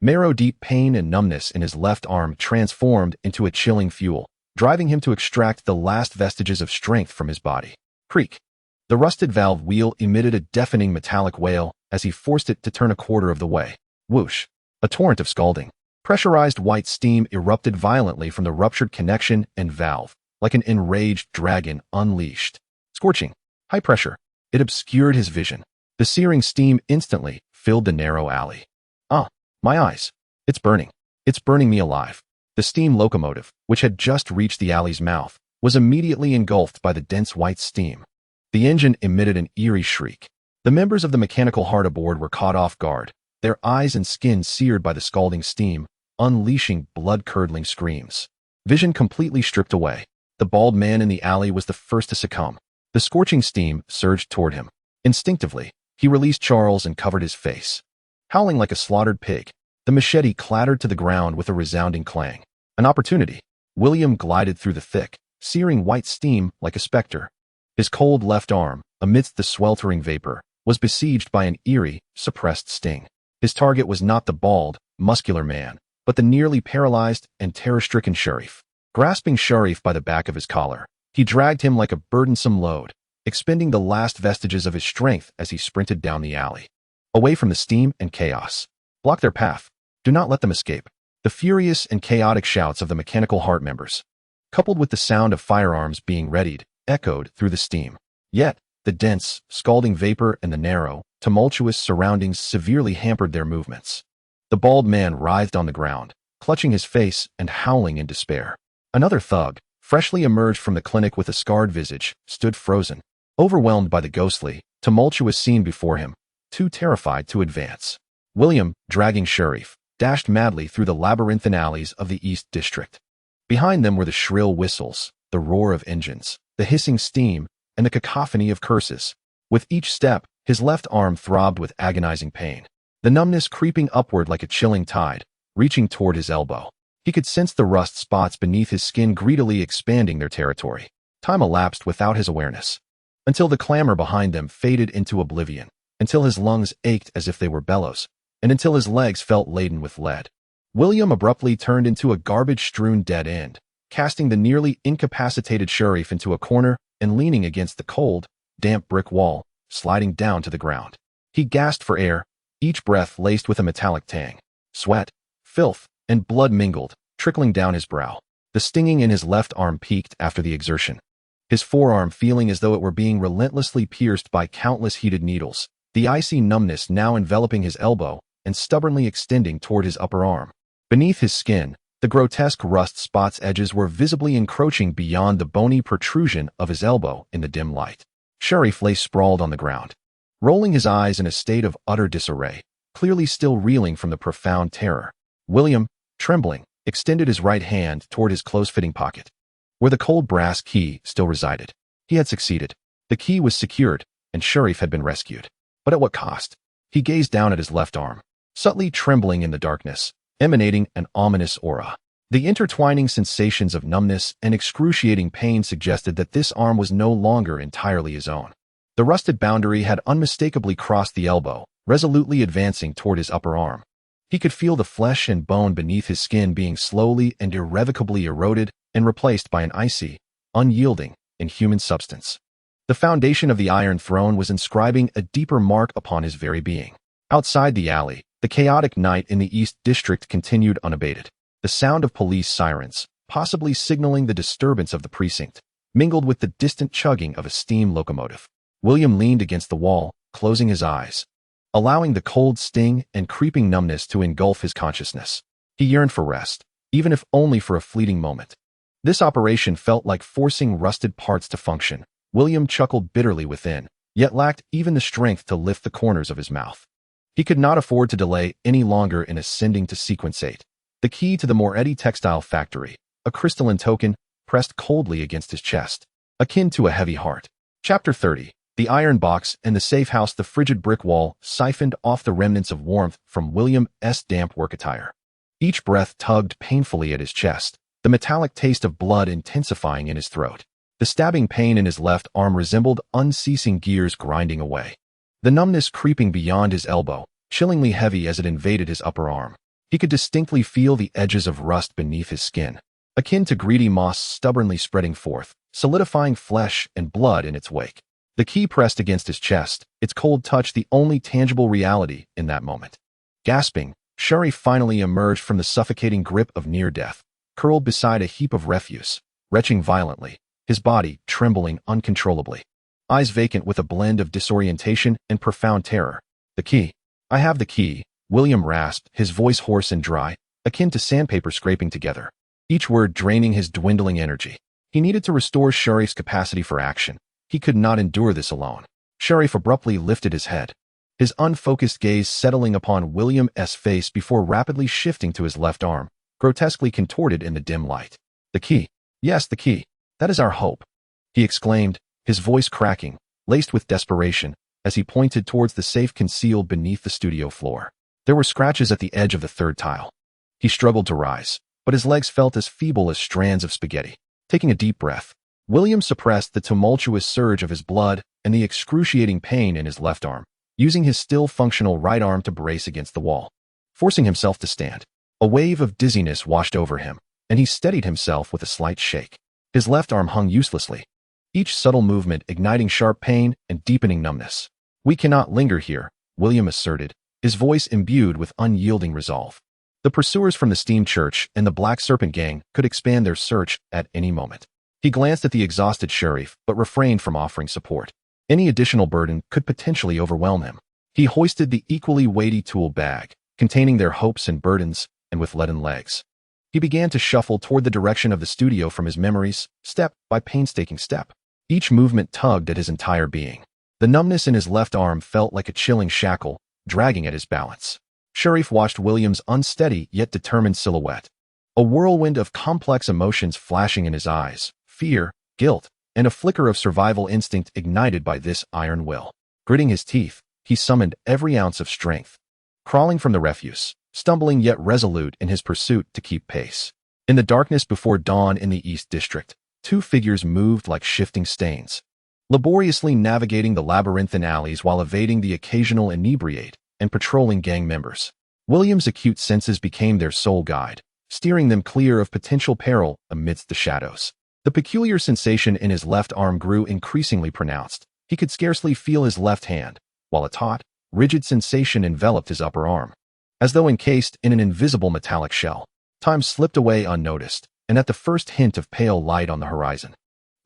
marrow-deep pain and numbness in his left arm transformed into a chilling fuel, driving him to extract the last vestiges of strength from his body. Creak! The rusted valve wheel emitted a deafening metallic wail as he forced it to turn a quarter of the way. Whoosh! A torrent of scalding, pressurized white steam erupted violently from the ruptured connection and valve, like an enraged dragon unleashed. Scorching, high pressure. It obscured his vision. The searing steam instantly filled the narrow alley. "Ah, my eyes. It's burning. It's burning me alive." The steam locomotive, which had just reached the alley's mouth, was immediately engulfed by the dense white steam. The engine emitted an eerie shriek. The members of the mechanical heart aboard were caught off guard, their eyes and skin seared by the scalding steam, unleashing blood-curdling screams. Vision completely stripped away. The bald man in the alley was the first to succumb. The scorching steam surged toward him. Instinctively, he released Charles and covered his face. Howling like a slaughtered pig, the machete clattered to the ground with a resounding clang. An opportunity. William glided through the thick, searing white steam like a specter. His cold left arm, amidst the sweltering vapor, was besieged by an eerie, suppressed sting. His target was not the bald, muscular man, but the nearly paralyzed and terror-stricken Sharif. Grasping Sharif by the back of his collar, he dragged him like a burdensome load, expending the last vestiges of his strength as he sprinted down the alley. Away from the steam and chaos. Block their path. Do not let them escape. The furious and chaotic shouts of the mechanical heart members, coupled with the sound of firearms being readied, echoed through the steam. Yet, the dense, scalding vapor and the narrow, tumultuous surroundings severely hampered their movements. The bald man writhed on the ground, clutching his face and howling in despair. Another thug, freshly emerged from the clinic with a scarred visage, stood frozen, overwhelmed by the ghostly, tumultuous scene before him, too terrified to advance. William, dragging Sharif, dashed madly through the labyrinthine alleys of the East District. Behind them were the shrill whistles, the roar of engines, the hissing steam, and the cacophony of curses. With each step, his left arm throbbed with agonizing pain, the numbness creeping upward like a chilling tide, reaching toward his elbow. He could sense the rust spots beneath his skin greedily expanding their territory. Time elapsed without his awareness, until the clamor behind them faded into oblivion, until his lungs ached as if they were bellows, and until his legs felt laden with lead. William abruptly turned into a garbage-strewn dead end, casting the nearly incapacitated Sharif into a corner and leaning against the cold, damp brick wall, sliding down to the ground. He gasped for air, each breath laced with a metallic tang. Sweat, filth, and blood mingled, trickling down his brow. The stinging in his left arm peaked after the exertion, his forearm feeling as though it were being relentlessly pierced by countless heated needles, the icy numbness now enveloping his elbow, and stubbornly extending toward his upper arm. Beneath his skin, the grotesque rust spot's edges were visibly encroaching beyond the bony protrusion of his elbow in the dim light. Sharif lay sprawled on the ground, rolling his eyes in a state of utter disarray, clearly still reeling from the profound terror. William, trembling, extended his right hand toward his close-fitting pocket, where the cold brass key still resided. He had succeeded. The key was secured, and Sharif had been rescued. But at what cost? He gazed down at his left arm, subtly trembling in the darkness, emanating an ominous aura. The intertwining sensations of numbness and excruciating pain suggested that this arm was no longer entirely his own. The rusted boundary had unmistakably crossed the elbow, resolutely advancing toward his upper arm. He could feel the flesh and bone beneath his skin being slowly and irrevocably eroded and replaced by an icy, unyielding, inhuman substance. The foundation of the Iron Throne was inscribing a deeper mark upon his very being. Outside the alley, the chaotic night in the East District continued unabated. The sound of police sirens, possibly signaling the disturbance of the precinct, mingled with the distant chugging of a steam locomotive. William leaned against the wall, closing his eyes, allowing the cold sting and creeping numbness to engulf his consciousness. He yearned for rest, even if only for a fleeting moment. This operation felt like forcing rusted parts to function. William chuckled bitterly within, yet lacked even the strength to lift the corners of his mouth. He could not afford to delay any longer in ascending to Sequence 8. The key to the Moretti textile factory, a crystalline token, pressed coldly against his chest, akin to a heavy heart. Chapter 30. The iron box and the safe house. The frigid brick wall siphoned off the remnants of warmth from William's damp work attire. Each breath tugged painfully at his chest, the metallic taste of blood intensifying in his throat. The stabbing pain in his left arm resembled unceasing gears grinding away. The numbness creeping beyond his elbow, chillingly heavy as it invaded his upper arm. He could distinctly feel the edges of rust beneath his skin, akin to greedy moss stubbornly spreading forth, solidifying flesh and blood in its wake. The key pressed against his chest, its cold touch the only tangible reality in that moment. Gasping, Sharif finally emerged from the suffocating grip of near death, curled beside a heap of refuse, retching violently, his body trembling uncontrollably. Eyes vacant with a blend of disorientation and profound terror. The key. I have the key, William rasped, his voice hoarse and dry, akin to sandpaper scraping together, each word draining his dwindling energy. He needed to restore Sharif's capacity for action. He could not endure this alone. Sharif abruptly lifted his head, his unfocused gaze settling upon William's face before rapidly shifting to his left arm, grotesquely contorted in the dim light. The key. Yes, the key. That is our hope, he exclaimed, his voice cracking, laced with desperation, as he pointed towards the safe concealed beneath the studio floor. There were scratches at the edge of the third tile. He struggled to rise, but his legs felt as feeble as strands of spaghetti. Taking a deep breath, William suppressed the tumultuous surge of his blood and the excruciating pain in his left arm, using his still functional right arm to brace against the wall. Forcing himself to stand, a wave of dizziness washed over him, and he steadied himself with a slight shake. His left arm hung uselessly, each subtle movement igniting sharp pain and deepening numbness. We cannot linger here, William asserted, his voice imbued with unyielding resolve. The pursuers from the Steam Church and the Black Serpent Gang could expand their search at any moment. He glanced at the exhausted Sharif, but refrained from offering support. Any additional burden could potentially overwhelm him. He hoisted the equally weighty tool bag, containing their hopes and burdens, and with leaden legs, he began to shuffle toward the direction of the studio from his memories, step by painstaking step. Each movement tugged at his entire being. The numbness in his left arm felt like a chilling shackle, dragging at his balance. Sharif watched William's unsteady yet determined silhouette, a whirlwind of complex emotions flashing in his eyes, fear, guilt, and a flicker of survival instinct ignited by this iron will. Gritting his teeth, he summoned every ounce of strength, crawling from the refuse, stumbling yet resolute in his pursuit to keep pace. In the darkness before dawn in the East District, two figures moved like shifting stains, laboriously navigating the labyrinthine alleys while evading the occasional inebriate and patrolling gang members. William's acute senses became their sole guide, steering them clear of potential peril amidst the shadows. The peculiar sensation in his left arm grew increasingly pronounced. He could scarcely feel his left hand, while a taut, rigid sensation enveloped his upper arm. As though encased in an invisible metallic shell, time slipped away unnoticed, and at the first hint of pale light on the horizon,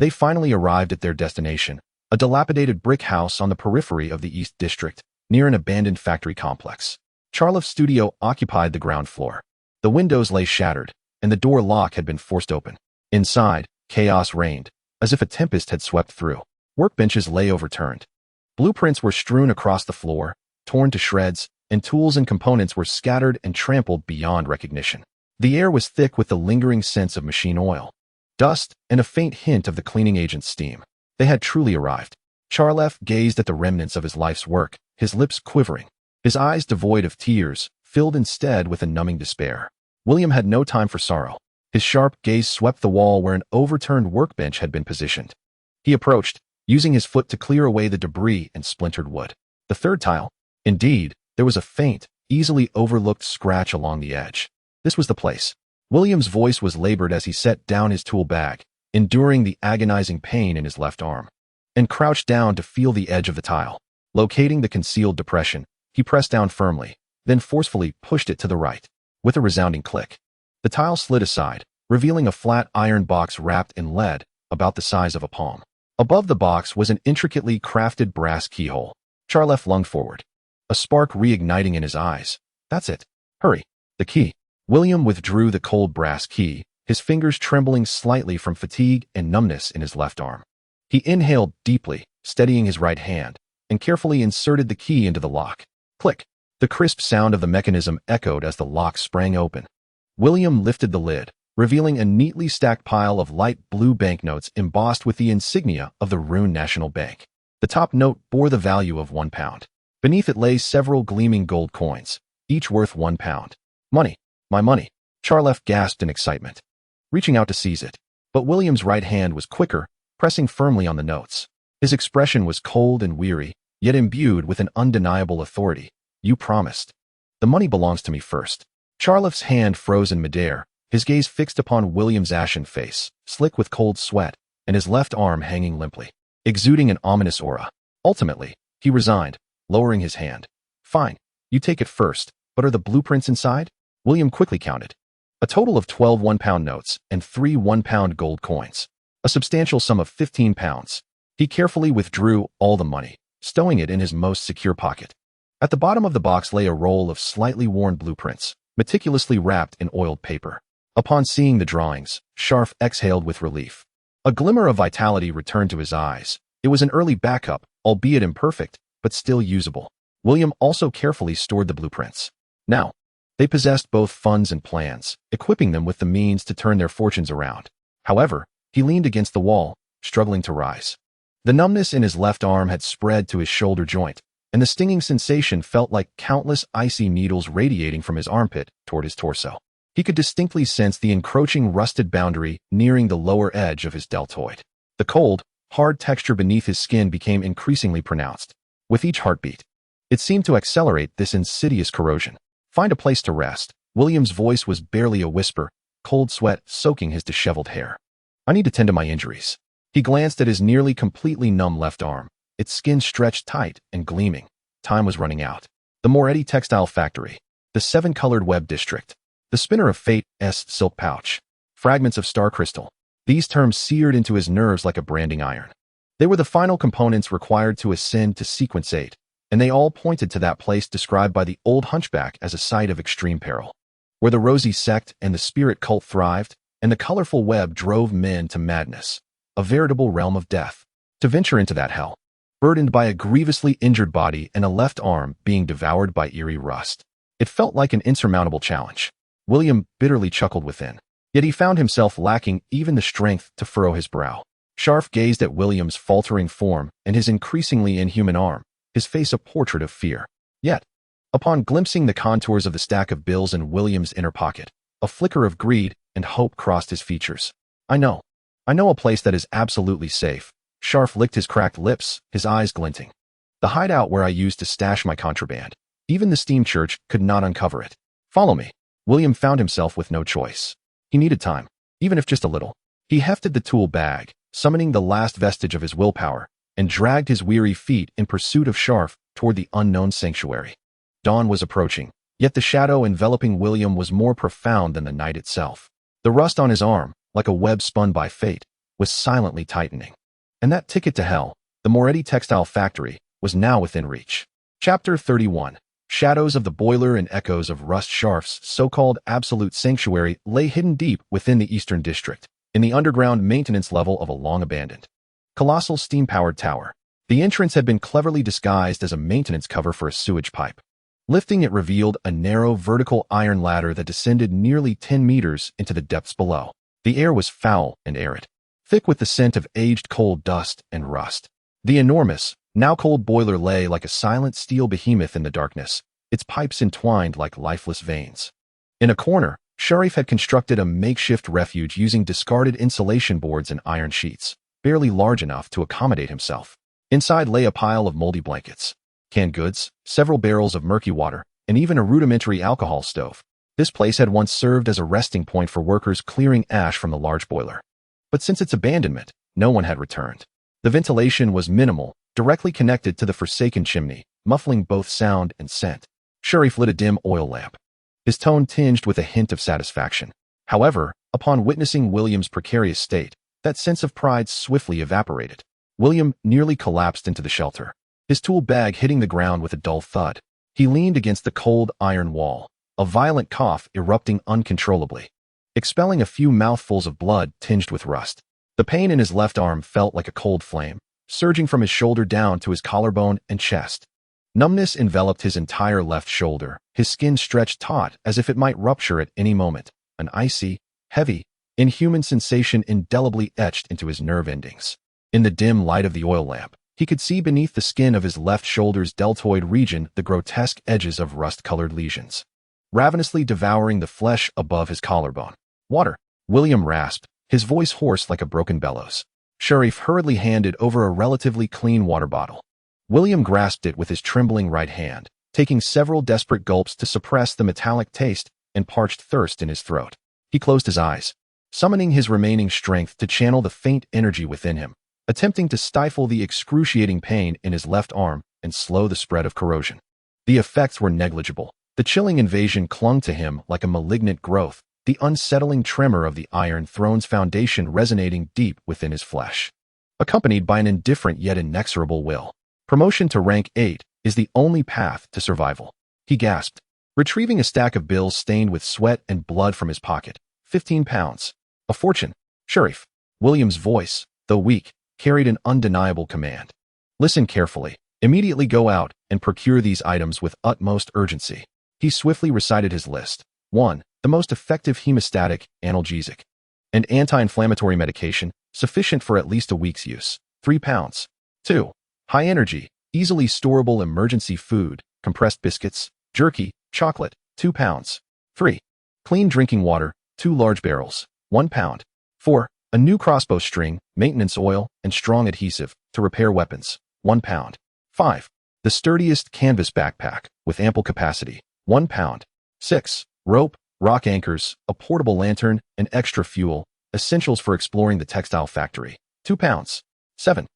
they finally arrived at their destination, a dilapidated brick house on the periphery of the East District, near an abandoned factory complex. Charloff's studio occupied the ground floor. The windows lay shattered, and the door lock had been forced open. Inside, chaos reigned, as if a tempest had swept through. Workbenches lay overturned. Blueprints were strewn across the floor, torn to shreds, and tools and components were scattered and trampled beyond recognition. The air was thick with the lingering sense of machine oil, dust, and a faint hint of the cleaning agent's steam. They had truly arrived. Charloff gazed at the remnants of his life's work, his lips quivering, his eyes devoid of tears, filled instead with a numbing despair. William had no time for sorrow. His sharp gaze swept the wall where an overturned workbench had been positioned. He approached, using his foot to clear away the debris and splintered wood. The third tile. Indeed, there was a faint, easily overlooked scratch along the edge. This was the place. William's voice was labored as he set down his tool bag, enduring the agonizing pain in his left arm, and crouched down to feel the edge of the tile. Locating the concealed depression, he pressed down firmly, then forcefully pushed it to the right. With a resounding click, the tile slid aside, revealing a flat iron box wrapped in lead about the size of a palm. Above the box was an intricately crafted brass keyhole. Charloff lunged forward, a spark reigniting in his eyes. That's it. Hurry. The key. William withdrew the cold brass key, his fingers trembling slightly from fatigue and numbness in his left arm. He inhaled deeply, steadying his right hand, and carefully inserted the key into the lock. Click. The crisp sound of the mechanism echoed as the lock sprang open. William lifted the lid, revealing a neatly stacked pile of light blue banknotes embossed with the insignia of the Rune National Bank. The top note bore the value of £1. Beneath it lay several gleaming gold coins, each worth £1. Money. My money. Charloff gasped in excitement, reaching out to seize it. But William's right hand was quicker, pressing firmly on the notes. His expression was cold and weary, yet imbued with an undeniable authority. You promised. The money belongs to me first. Charloff's hand froze in midair, his gaze fixed upon William's ashen face, slick with cold sweat, and his left arm hanging limply, exuding an ominous aura. Ultimately, he resigned, lowering his hand. Fine, you take it first, but are the blueprints inside? William quickly counted. A total of 12 £1 notes and 3 £1 gold coins. A substantial sum of £15. He carefully withdrew all the money, stowing it in his most secure pocket. At the bottom of the box lay a roll of slightly worn blueprints, meticulously wrapped in oiled paper. Upon seeing the drawings, Charloff exhaled with relief. A glimmer of vitality returned to his eyes. It was an early backup, albeit imperfect, but still usable. William also carefully stored the blueprints. Now, they possessed both funds and plans, equipping them with the means to turn their fortunes around. However, he leaned against the wall, struggling to rise. The numbness in his left arm had spread to his shoulder joint, and the stinging sensation felt like countless icy needles radiating from his armpit toward his torso. He could distinctly sense the encroaching rusted boundary nearing the lower edge of his deltoid. The cold, hard texture beneath his skin became increasingly pronounced. With each heartbeat, it seemed to accelerate this insidious corrosion. Find a place to rest. William's voice was barely a whisper, cold sweat soaking his disheveled hair. I need to tend to my injuries. He glanced at his nearly completely numb left arm, its skin stretched tight and gleaming. Time was running out. The Moretti textile factory, the seven-colored web district, the spinner of fate's silk pouch, fragments of star crystal. These terms seared into his nerves like a branding iron. They were the final components required to ascend to sequence 8, and they all pointed to that place described by the old hunchback as a site of extreme peril, where the rosy sect and the spirit cult thrived, and the colorful web drove men to madness, a veritable realm of death. To venture into that hell, burdened by a grievously injured body and a left arm being devoured by eerie rust, it felt like an insurmountable challenge. William bitterly chuckled within, yet he found himself lacking even the strength to furrow his brow. Charloff gazed at William's faltering form and his increasingly inhuman arm, his face a portrait of fear. Yet, upon glimpsing the contours of the stack of bills in William's inner pocket, a flicker of greed and hope crossed his features. I know a place that is absolutely safe. Charloff licked his cracked lips, his eyes glinting. The hideout where I used to stash my contraband. Even the steam church could not uncover it. Follow me. William found himself with no choice. He needed time, even if just a little. He hefted the tool bag, summoning the last vestige of his willpower, and dragged his weary feet in pursuit of Charloff toward the unknown sanctuary. Dawn was approaching, yet the shadow enveloping William was more profound than the night itself. The rust on his arm, like a web spun by fate, was silently tightening. And that ticket to hell, the Moretti textile factory, was now within reach. Chapter 31. Shadows of the boiler and echoes of Rust Sharf's so-called absolute sanctuary lay hidden deep within the Eastern District, in the underground maintenance level of a long-abandoned, colossal steam-powered tower. The entrance had been cleverly disguised as a maintenance cover for a sewage pipe. Lifting it revealed a narrow vertical iron ladder that descended nearly 10 meters into the depths below. The air was foul and arid, thick with the scent of aged coal dust and rust. The enormous, now cold boiler lay like a silent steel behemoth in the darkness, its pipes entwined like lifeless veins. In a corner, Sharif had constructed a makeshift refuge using discarded insulation boards and iron sheets, barely large enough to accommodate himself. Inside lay a pile of moldy blankets, canned goods, several barrels of murky water, and even a rudimentary alcohol stove. This place had once served as a resting point for workers clearing ash from the large boiler. But since its abandonment, no one had returned. The ventilation was minimal, directly connected to the forsaken chimney, muffling both sound and scent. Sharif lit a dim oil lamp, his tone tinged with a hint of satisfaction. However, upon witnessing William's precarious state, that sense of pride swiftly evaporated. William nearly collapsed into the shelter, his tool bag hitting the ground with a dull thud. He leaned against the cold iron wall, a violent cough erupting uncontrollably, expelling a few mouthfuls of blood tinged with rust. The pain in his left arm felt like a cold flame, surging from his shoulder down to his collarbone and chest. Numbness enveloped his entire left shoulder, his skin stretched taut as if it might rupture at any moment, an icy, heavy, inhuman sensation indelibly etched into his nerve endings. In the dim light of the oil lamp, he could see beneath the skin of his left shoulder's deltoid region the grotesque edges of rust-colored lesions, ravenously devouring the flesh above his collarbone. Water, William rasped, his voice hoarse like a broken bellows. Sharif hurriedly handed over a relatively clean water bottle. William grasped it with his trembling right hand, taking several desperate gulps to suppress the metallic taste and parched thirst in his throat. He closed his eyes, summoning his remaining strength to channel the faint energy within him, attempting to stifle the excruciating pain in his left arm and slow the spread of corrosion. The effects were negligible. The chilling invasion clung to him like a malignant growth, the unsettling tremor of the Iron Throne's foundation resonating deep within his flesh, accompanied by an indifferent yet inexorable will. Promotion to rank 8 is the only path to survival, he gasped, retrieving a stack of bills stained with sweat and blood from his pocket. 15 pounds. A fortune. Sharif. William's voice, though weak, carried an undeniable command. Listen carefully. Immediately go out and procure these items with utmost urgency. He swiftly recited his list. 1. The most effective hemostatic, analgesic, and anti-inflammatory medication, sufficient for at least a week's use. 3 pounds. 2. High energy, easily storable emergency food, compressed biscuits, jerky, chocolate. 2 pounds. 3. Clean drinking water, 2 large barrels. 1 pound. 4. A new crossbow string, maintenance oil, and strong adhesive to repair weapons. 1 pound. 5. The sturdiest canvas backpack with ample capacity. 1 pound. 6. Rope, rock anchors, a portable lantern, and extra fuel, essentials for exploring the textile factory. 2 pounds. 7.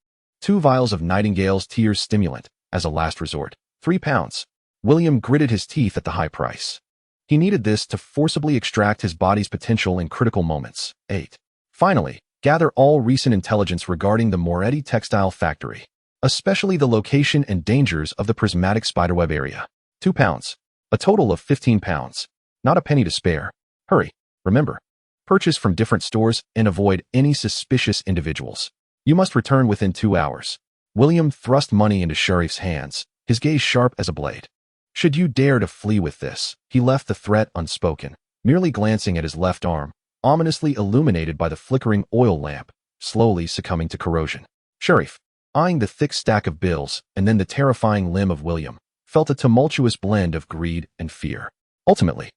2 vials of Nightingale's tears stimulant, as a last resort. 3 pounds. William gritted his teeth at the high price. He needed this to forcibly extract his body's potential in critical moments. 8. Finally, gather all recent intelligence regarding the Moretti textile factory, especially the location and dangers of the prismatic spiderweb area. 2 pounds. A total of 15 pounds. Not a penny to spare. Hurry. Remember, purchase from different stores and avoid any suspicious individuals. You must return within 2 hours. William thrust money into Sharif's hands, his gaze sharp as a blade. Should you dare to flee with this, he left the threat unspoken, merely glancing at his left arm, ominously illuminated by the flickering oil lamp, slowly succumbing to corrosion. Sharif, eyeing the thick stack of bills and then the terrifying limb of William, felt a tumultuous blend of greed and fear. Ultimately,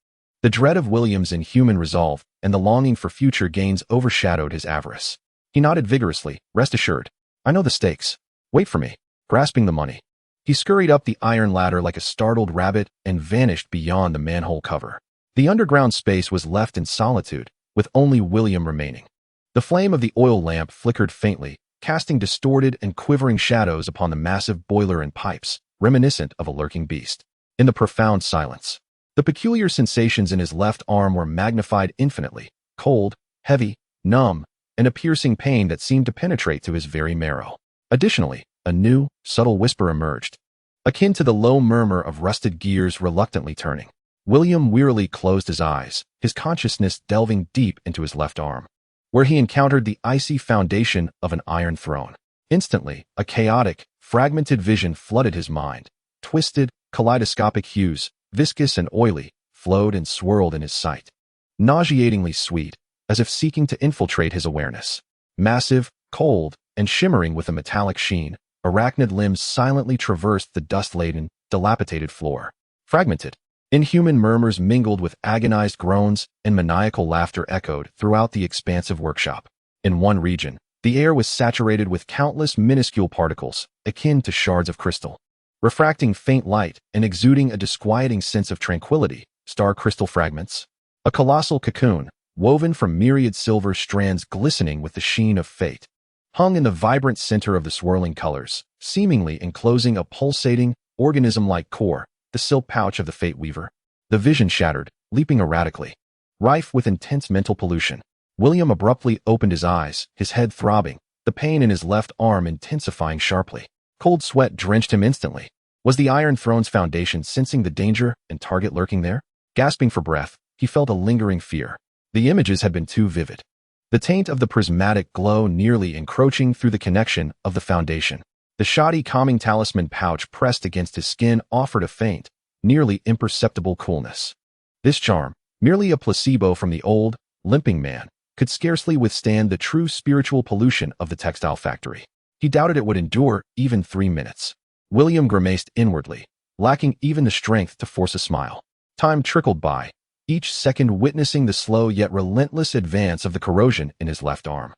the dread of William's inhuman resolve and the longing for future gains overshadowed his avarice. He nodded vigorously. Rest assured, I know the stakes. Wait for me. Grasping the money, he scurried up the iron ladder like a startled rabbit and vanished beyond the manhole cover. The underground space was left in solitude, with only William remaining. The flame of the oil lamp flickered faintly, casting distorted and quivering shadows upon the massive boiler and pipes, reminiscent of a lurking beast. In the profound silence, the peculiar sensations in his left arm were magnified infinitely, cold, heavy, numb, and a piercing pain that seemed to penetrate to his very marrow. Additionally, a new, subtle whisper emerged. akin to the low murmur of rusted gears reluctantly turning. William wearily closed his eyes, his consciousness delving deep into his left arm, where he encountered the icy foundation of an iron throne. Instantly, a chaotic, fragmented vision flooded his mind. Twisted, kaleidoscopic hues, viscous and oily, flowed and swirled in his sight. Nauseatingly sweet, as if seeking to infiltrate his awareness. Massive, cold, and shimmering with a metallic sheen, arachnid limbs silently traversed the dust-laden, dilapidated floor. Fragmented, inhuman murmurs mingled with agonized groans, and maniacal laughter echoed throughout the expansive workshop. In one region, the air was saturated with countless minuscule particles, akin to shards of crystal, refracting faint light and exuding a disquieting sense of tranquility. Star crystal fragments, a colossal cocoon, woven from myriad silver strands glistening with the sheen of fate, hung in the vibrant center of the swirling colors, seemingly enclosing a pulsating, organism-like core, the silk pouch of the fate weaver. The vision shattered, leaping erratically, rife with intense mental pollution. William abruptly opened his eyes, his head throbbing, the pain in his left arm intensifying sharply. Cold sweat drenched him instantly. Was the Iron Throne's foundation sensing the danger and target lurking there? Gasping for breath, he felt a lingering fear. The images had been too vivid. The taint of the prismatic glow nearly encroaching through the connection of the foundation. The shoddy calming talisman pouch pressed against his skin offered a faint, nearly imperceptible coolness. This charm, merely a placebo from the old, limping man, could scarcely withstand the true spiritual pollution of the textile factory. He doubted it would endure even 3 minutes. William grimaced inwardly, lacking even the strength to force a smile. Time trickled by, each second witnessing the slow yet relentless advance of the corrosion in his left arm.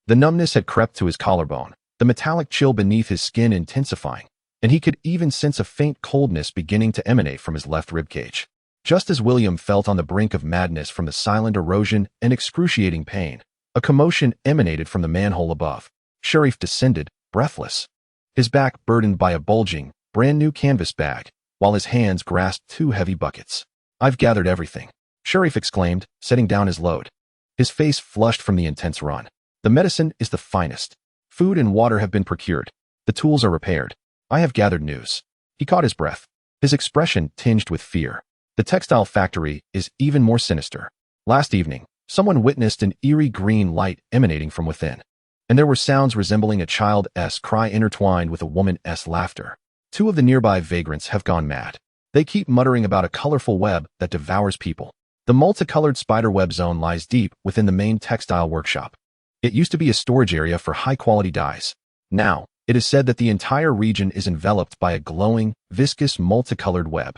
The numbness had crept to his collarbone, the metallic chill beneath his skin intensifying, and he could even sense a faint coldness beginning to emanate from his left ribcage. Just as William felt on the brink of madness from the silent erosion and excruciating pain, a commotion emanated from the manhole above. Sharif descended, breathless, his back burdened by a bulging, brand-new canvas bag, while his hands grasped 2 heavy buckets. "I've gathered everything," Sharif exclaimed, setting down his load. His face flushed from the intense run. "The medicine is the finest. Food and water have been procured. The tools are repaired. I have gathered news." He caught his breath, his expression tinged with fear. The textile factory is even more sinister. Last evening, someone witnessed an eerie green light emanating from within, and there were sounds resembling a child's cry intertwined with a woman's laughter. 2 of the nearby vagrants have gone mad. They keep muttering about a colorful web that devours people. The multicolored spiderweb zone lies deep within the main textile workshop. It used to be a storage area for high-quality dyes. Now, it is said that the entire region is enveloped by a glowing, viscous, multicolored web.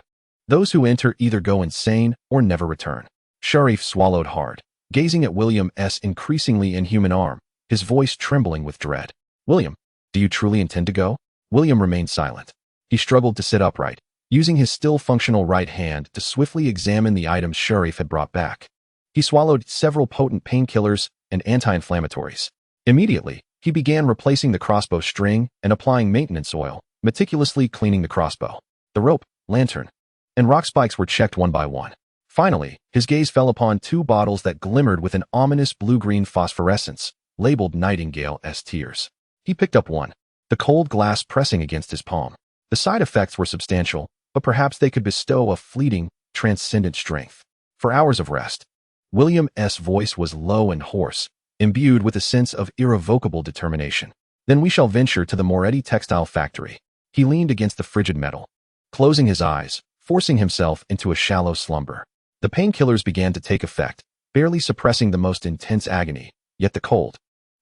Those who enter either go insane or never return. Sharif swallowed hard, gazing at William's increasingly inhuman arm, his voice trembling with dread. "William, do you truly intend to go?" William remained silent. He struggled to sit upright, using his still functional right hand to swiftly examine the items Sharif had brought back. He swallowed several potent painkillers and anti-inflammatories. Immediately, he began replacing the crossbow string and applying maintenance oil, meticulously cleaning the crossbow. The rope, lantern, and rock spikes were checked one by one. Finally, his gaze fell upon 2 bottles that glimmered with an ominous blue-green phosphorescence, labeled Nightingale's Tears. He picked up one, the cold glass pressing against his palm. The side effects were substantial, but perhaps they could bestow a fleeting, transcendent strength. For hours of rest, William's voice was low and hoarse, imbued with a sense of irrevocable determination. "Then we shall venture to the Moretti textile factory." He leaned against the frigid metal, closing his eyes, forcing himself into a shallow slumber. The painkillers began to take effect, barely suppressing the most intense agony, yet the cold,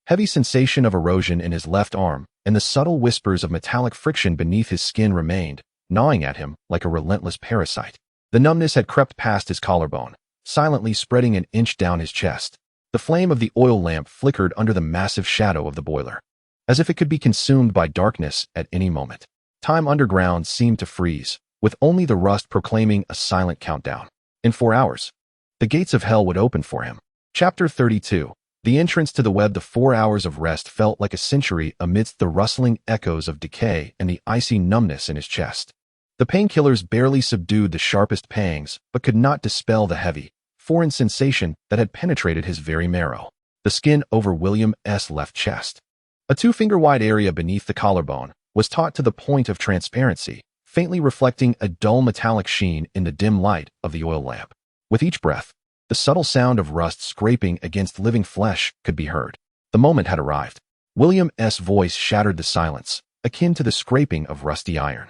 heavy sensation of erosion in his left arm and the subtle whispers of metallic friction beneath his skin remained, gnawing at him like a relentless parasite. The numbness had crept past his collarbone, silently spreading an inch down his chest. The flame of the oil lamp flickered under the massive shadow of the boiler, as if it could be consumed by darkness at any moment. Time underground seemed to freeze, with only the rust proclaiming a silent countdown. In 4 hours, the gates of hell would open for him. Chapter 32. The entrance to the web. The 4 hours of rest felt like a century amidst the rustling echoes of decay and the icy numbness in his chest. The painkillers barely subdued the sharpest pangs, but could not dispel the heavy, foreign sensation that had penetrated his very marrow. The skin over William's left chest, a 2-finger-wide area beneath the collarbone, was taut to the point of transparency, faintly reflecting a dull metallic sheen in the dim light of the oil lamp. With each breath, the subtle sound of rust scraping against living flesh could be heard. The moment had arrived. William's voice shattered the silence, akin to the scraping of rusty iron.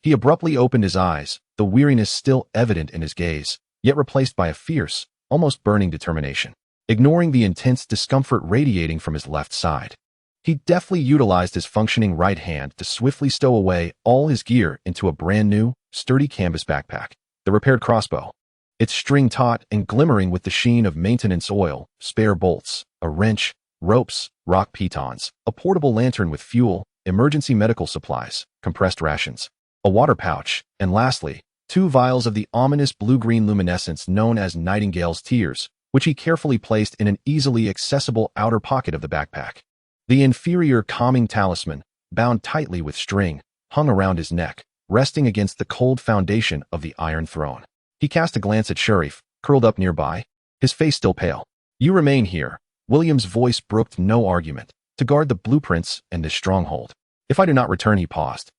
He abruptly opened his eyes, the weariness still evident in his gaze, yet replaced by a fierce, almost burning determination. Ignoring the intense discomfort radiating from his left side, he deftly utilized his functioning right hand to swiftly stow away all his gear into a brand-new, sturdy canvas backpack. The repaired crossbow, its string taut and glimmering with the sheen of maintenance oil, spare bolts, a wrench, ropes, rock pitons, a portable lantern with fuel, emergency medical supplies, compressed rations, a water pouch, and lastly, 2 vials of the ominous blue-green luminescence known as Nightingale's Tears, which he carefully placed in an easily accessible outer pocket of the backpack. The inferior calming talisman, bound tightly with string, hung around his neck, resting against the cold foundation of the Iron Throne. He cast a glance at Sheriff, curled up nearby, his face still pale. "You remain here." William's voice brooked no argument, "to guard the blueprints and this stronghold. If I do not return," he paused,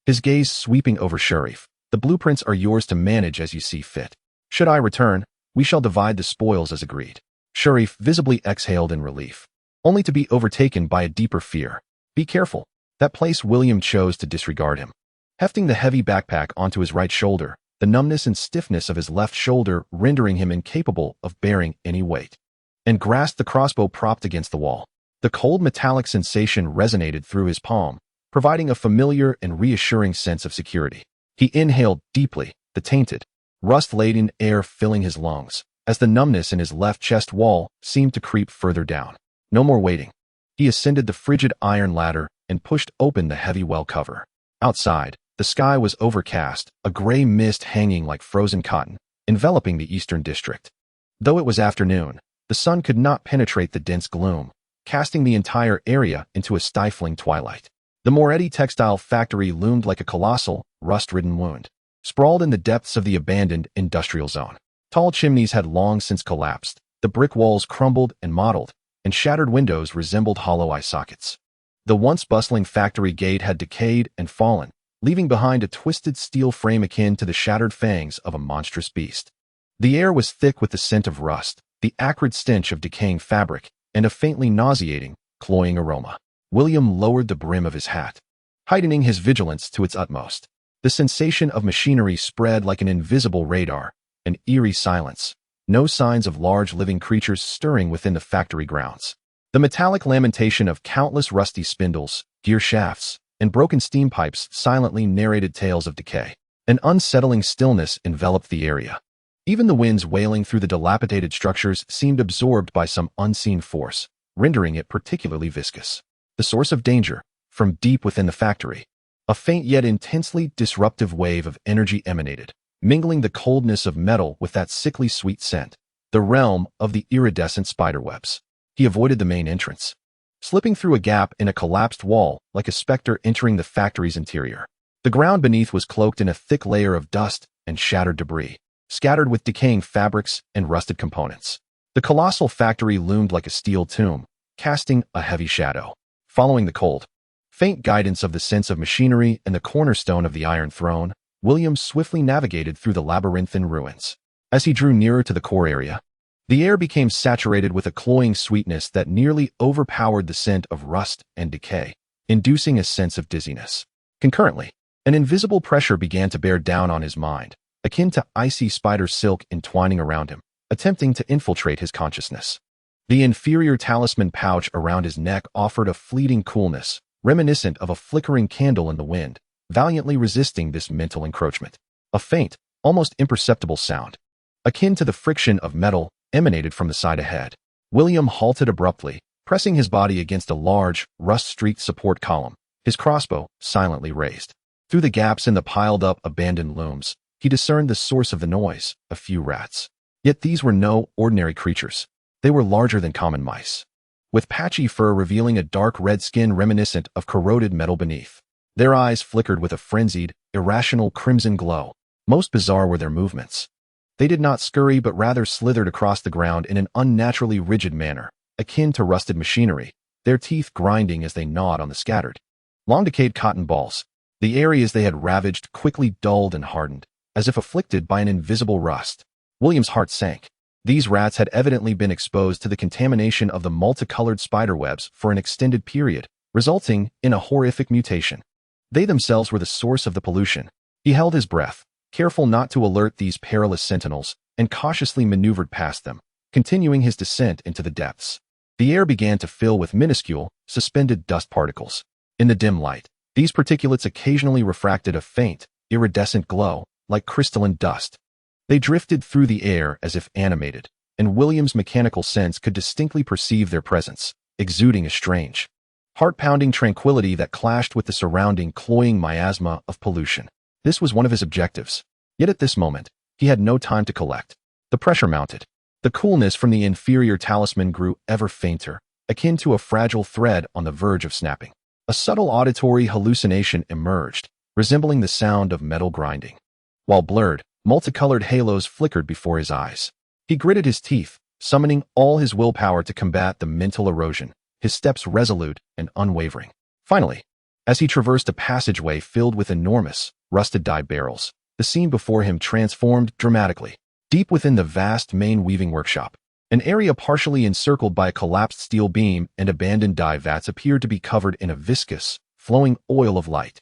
his gaze sweeping over Sheriff, "the blueprints are yours to manage as you see fit. Should I return, we shall divide the spoils as agreed." Sheriff visibly exhaled in relief, only to be overtaken by a deeper fear. "Be careful." That place William chose to disregard him. Hefting the heavy backpack onto his right shoulder, the numbness and stiffness of his left shoulder rendering him incapable of bearing any weight, and grasped the crossbow propped against the wall. The cold metallic sensation resonated through his palm, providing a familiar and reassuring sense of security. He inhaled deeply, the tainted, rust-laden air filling his lungs, as the numbness in his left chest wall seemed to creep further down. No more waiting. He ascended the frigid iron ladder and pushed open the heavy well cover. Outside, the sky was overcast, a gray mist hanging like frozen cotton, enveloping the eastern district. Though it was afternoon, the sun could not penetrate the dense gloom, casting the entire area into a stifling twilight. The Moretti textile factory loomed like a colossal, rust-ridden wound, sprawled in the depths of the abandoned industrial zone. Tall chimneys had long since collapsed, the brick walls crumbled and mottled, and shattered windows resembled hollow eye sockets. The once bustling factory gate had decayed and fallen, leaving behind a twisted steel frame akin to the shattered fangs of a monstrous beast. The air was thick with the scent of rust, the acrid stench of decaying fabric, and a faintly nauseating, cloying aroma. William lowered the brim of his hat, heightening his vigilance to its utmost. The sensation of machinery spread like an invisible radar, an eerie silence. No signs of large living creatures stirring within the factory grounds. The metallic lamentation of countless rusty spindles, gear shafts, and broken steam pipes silently narrated tales of decay. An unsettling stillness enveloped the area. Even the winds wailing through the dilapidated structures seemed absorbed by some unseen force, rendering it particularly viscous. The source of danger, from deep within the factory. A faint yet intensely disruptive wave of energy emanated, mingling the coldness of metal with that sickly sweet scent, the realm of the iridescent spiderwebs. He avoided the main entrance, slipping through a gap in a collapsed wall like a specter entering the factory's interior. The ground beneath was cloaked in a thick layer of dust and shattered debris, scattered with decaying fabrics and rusted components. The colossal factory loomed like a steel tomb, casting a heavy shadow. Following the cold, faint guidance of the sense of machinery and the cornerstone of the Iron Throne, William swiftly navigated through the labyrinthine ruins. As he drew nearer to the core area, the air became saturated with a cloying sweetness that nearly overpowered the scent of rust and decay, inducing a sense of dizziness. Concurrently, an invisible pressure began to bear down on his mind, akin to icy spider silk entwining around him, attempting to infiltrate his consciousness. The inferior talisman pouch around his neck offered a fleeting coolness, reminiscent of a flickering candle in the wind, valiantly resisting this mental encroachment. A faint, almost imperceptible sound, akin to the friction of metal, emanated from the side ahead. William halted abruptly, pressing his body against a large, rust-streaked support column, his crossbow silently raised. Through the gaps in the piled-up abandoned looms, he discerned the source of the noise, a few rats. Yet these were no ordinary creatures. They were larger than common mice, with patchy fur revealing a dark red skin reminiscent of corroded metal beneath. Their eyes flickered with a frenzied, irrational crimson glow. Most bizarre were their movements. They did not scurry but rather slithered across the ground in an unnaturally rigid manner, akin to rusted machinery, their teeth grinding as they gnawed on the scattered, long-decayed cotton balls. The areas they had ravaged quickly dulled and hardened, as if afflicted by an invisible rust. William's heart sank. These rats had evidently been exposed to the contamination of the multicolored spiderwebs for an extended period, resulting in a horrific mutation. They themselves were the source of the pollution. He held his breath, careful not to alert these perilous sentinels, and cautiously maneuvered past them, continuing his descent into the depths. The air began to fill with minuscule, suspended dust particles. In the dim light, these particulates occasionally refracted a faint, iridescent glow, like crystalline dust. They drifted through the air as if animated, and William's mechanical sense could distinctly perceive their presence, exuding a strange, heart-pounding tranquility that clashed with the surrounding cloying miasma of pollution. This was one of his objectives. Yet at this moment, he had no time to collect. The pressure mounted. The coolness from the inferior talisman grew ever fainter, akin to a fragile thread on the verge of snapping. A subtle auditory hallucination emerged, resembling the sound of metal grinding. While blurred, multicolored halos flickered before his eyes. He gritted his teeth, summoning all his willpower to combat the mental erosion, his steps resolute and unwavering. Finally, as he traversed a passageway filled with enormous, rusted dye barrels, the scene before him transformed dramatically. Deep within the vast main weaving workshop, an area partially encircled by a collapsed steel beam and abandoned dye vats appeared to be covered in a viscous, flowing oil of light.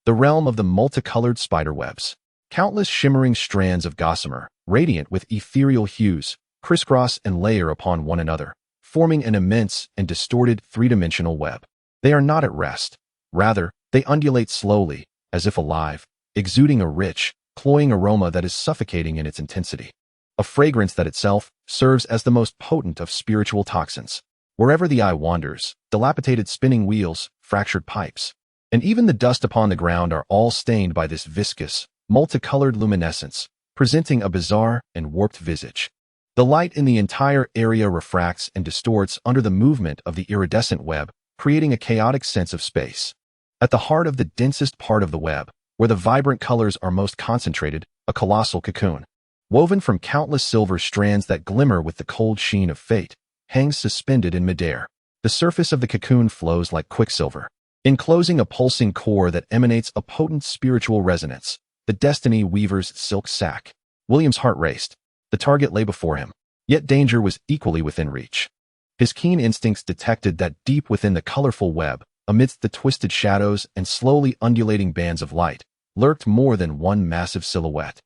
The realm of the multicolored spiderwebs. Countless shimmering strands of gossamer, radiant with ethereal hues, crisscross and layer upon one another, forming an immense and distorted three-dimensional web. They are not at rest. Rather, they undulate slowly, as if alive, exuding a rich, cloying aroma that is suffocating in its intensity. A fragrance that itself serves as the most potent of spiritual toxins. Wherever the eye wanders, dilapidated spinning wheels, fractured pipes, and even the dust upon the ground are all stained by this viscous, multicolored luminescence, presenting a bizarre and warped visage. The light in the entire area refracts and distorts under the movement of the iridescent web, creating a chaotic sense of space. At the heart of the densest part of the web, where the vibrant colors are most concentrated, a colossal cocoon, woven from countless silver strands that glimmer with the cold sheen of fate, hangs suspended in midair. The surface of the cocoon flows like quicksilver, enclosing a pulsing core that emanates a potent spiritual resonance, the destiny weaver's silk sack. William's heart raced. The target lay before him, yet danger was equally within reach. His keen instincts detected that deep within the colorful web, amidst the twisted shadows and slowly undulating bands of light, lurked more than one massive silhouette,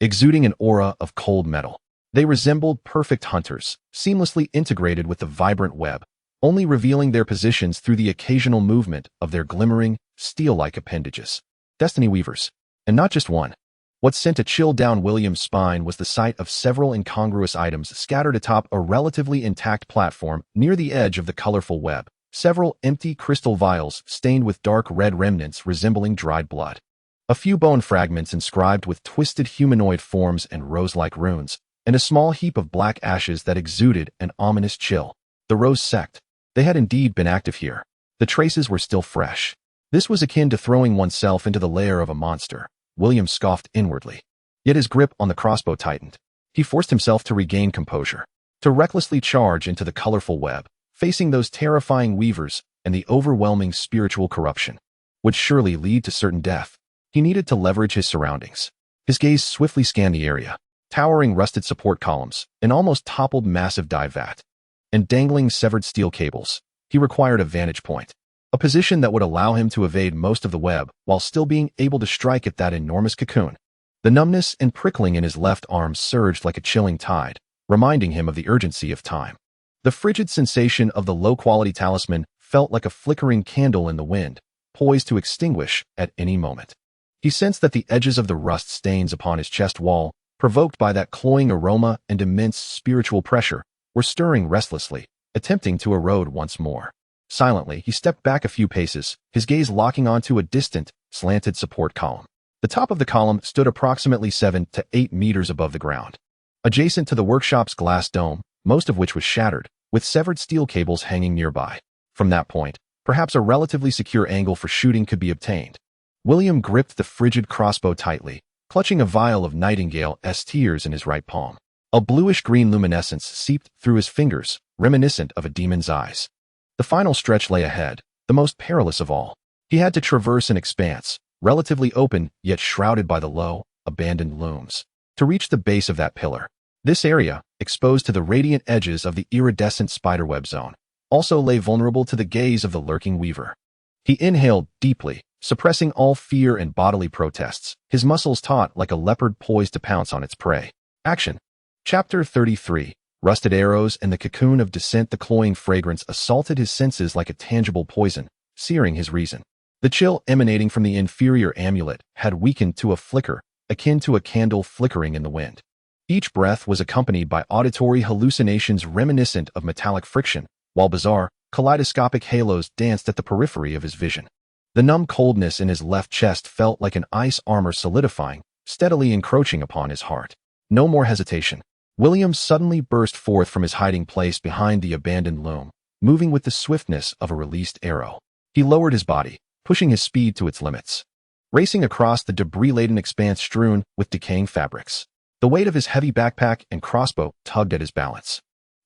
exuding an aura of cold metal. They resembled perfect hunters, seamlessly integrated with the vibrant web, only revealing their positions through the occasional movement of their glimmering, steel-like appendages. Destiny weavers. And not just one. What sent a chill down William's spine was the sight of several incongruous items scattered atop a relatively intact platform near the edge of the colorful web. Several empty crystal vials stained with dark red remnants resembling dried blood. A few bone fragments inscribed with twisted humanoid forms and rose-like runes, and a small heap of black ashes that exuded an ominous chill. The Rose sect. They had indeed been active here. The traces were still fresh. This was akin to throwing oneself into the lair of a monster. William scoffed inwardly. Yet his grip on the crossbow tightened. He forced himself to regain composure, to recklessly charge into the colorful web, facing those terrifying weavers and the overwhelming spiritual corruption, would surely lead to certain death. He needed to leverage his surroundings. His gaze swiftly scanned the area, towering rusted support columns, an almost toppled massive dye vat, and dangling severed steel cables. He required a vantage point, a position that would allow him to evade most of the web while still being able to strike at that enormous cocoon. The numbness and prickling in his left arm surged like a chilling tide, reminding him of the urgency of time. The frigid sensation of the low-quality talisman felt like a flickering candle in the wind, poised to extinguish at any moment. He sensed that the edges of the rust stains upon his chest wall, provoked by that cloying aroma and immense spiritual pressure, were stirring restlessly, attempting to erode once more. Silently, he stepped back a few paces, his gaze locking onto a distant, slanted support column. The top of the column stood approximately 7 to 8 meters above the ground. Adjacent to the workshop's glass dome, most of which was shattered, with severed steel cables hanging nearby. From that point, perhaps a relatively secure angle for shooting could be obtained. William gripped the frigid crossbow tightly, clutching a vial of Nightingale's tears in his right palm. A bluish-green luminescence seeped through his fingers, reminiscent of a demon's eyes. The final stretch lay ahead, the most perilous of all. He had to traverse an expanse, relatively open yet shrouded by the low, abandoned looms. To reach the base of that pillar, this area, exposed to the radiant edges of the iridescent spiderweb zone, also lay vulnerable to the gaze of the lurking weaver. He inhaled deeply, suppressing all fear and bodily protests, his muscles taut like a leopard poised to pounce on its prey. Action. Chapter 33. Rusted arrows and the cocoon of descent. The cloying fragrance assaulted his senses like a tangible poison, searing his reason. The chill emanating from the inferior amulet had weakened to a flicker, akin to a candle flickering in the wind. Each breath was accompanied by auditory hallucinations reminiscent of metallic friction, while bizarre, kaleidoscopic halos danced at the periphery of his vision. The numb coldness in his left chest felt like an ice armor solidifying, steadily encroaching upon his heart. No more hesitation. William suddenly burst forth from his hiding place behind the abandoned loom, moving with the swiftness of a released arrow. He lowered his body, pushing his speed to its limits. Racing across the debris-laden expanse strewn with decaying fabrics. The weight of his heavy backpack and crossbow tugged at his balance,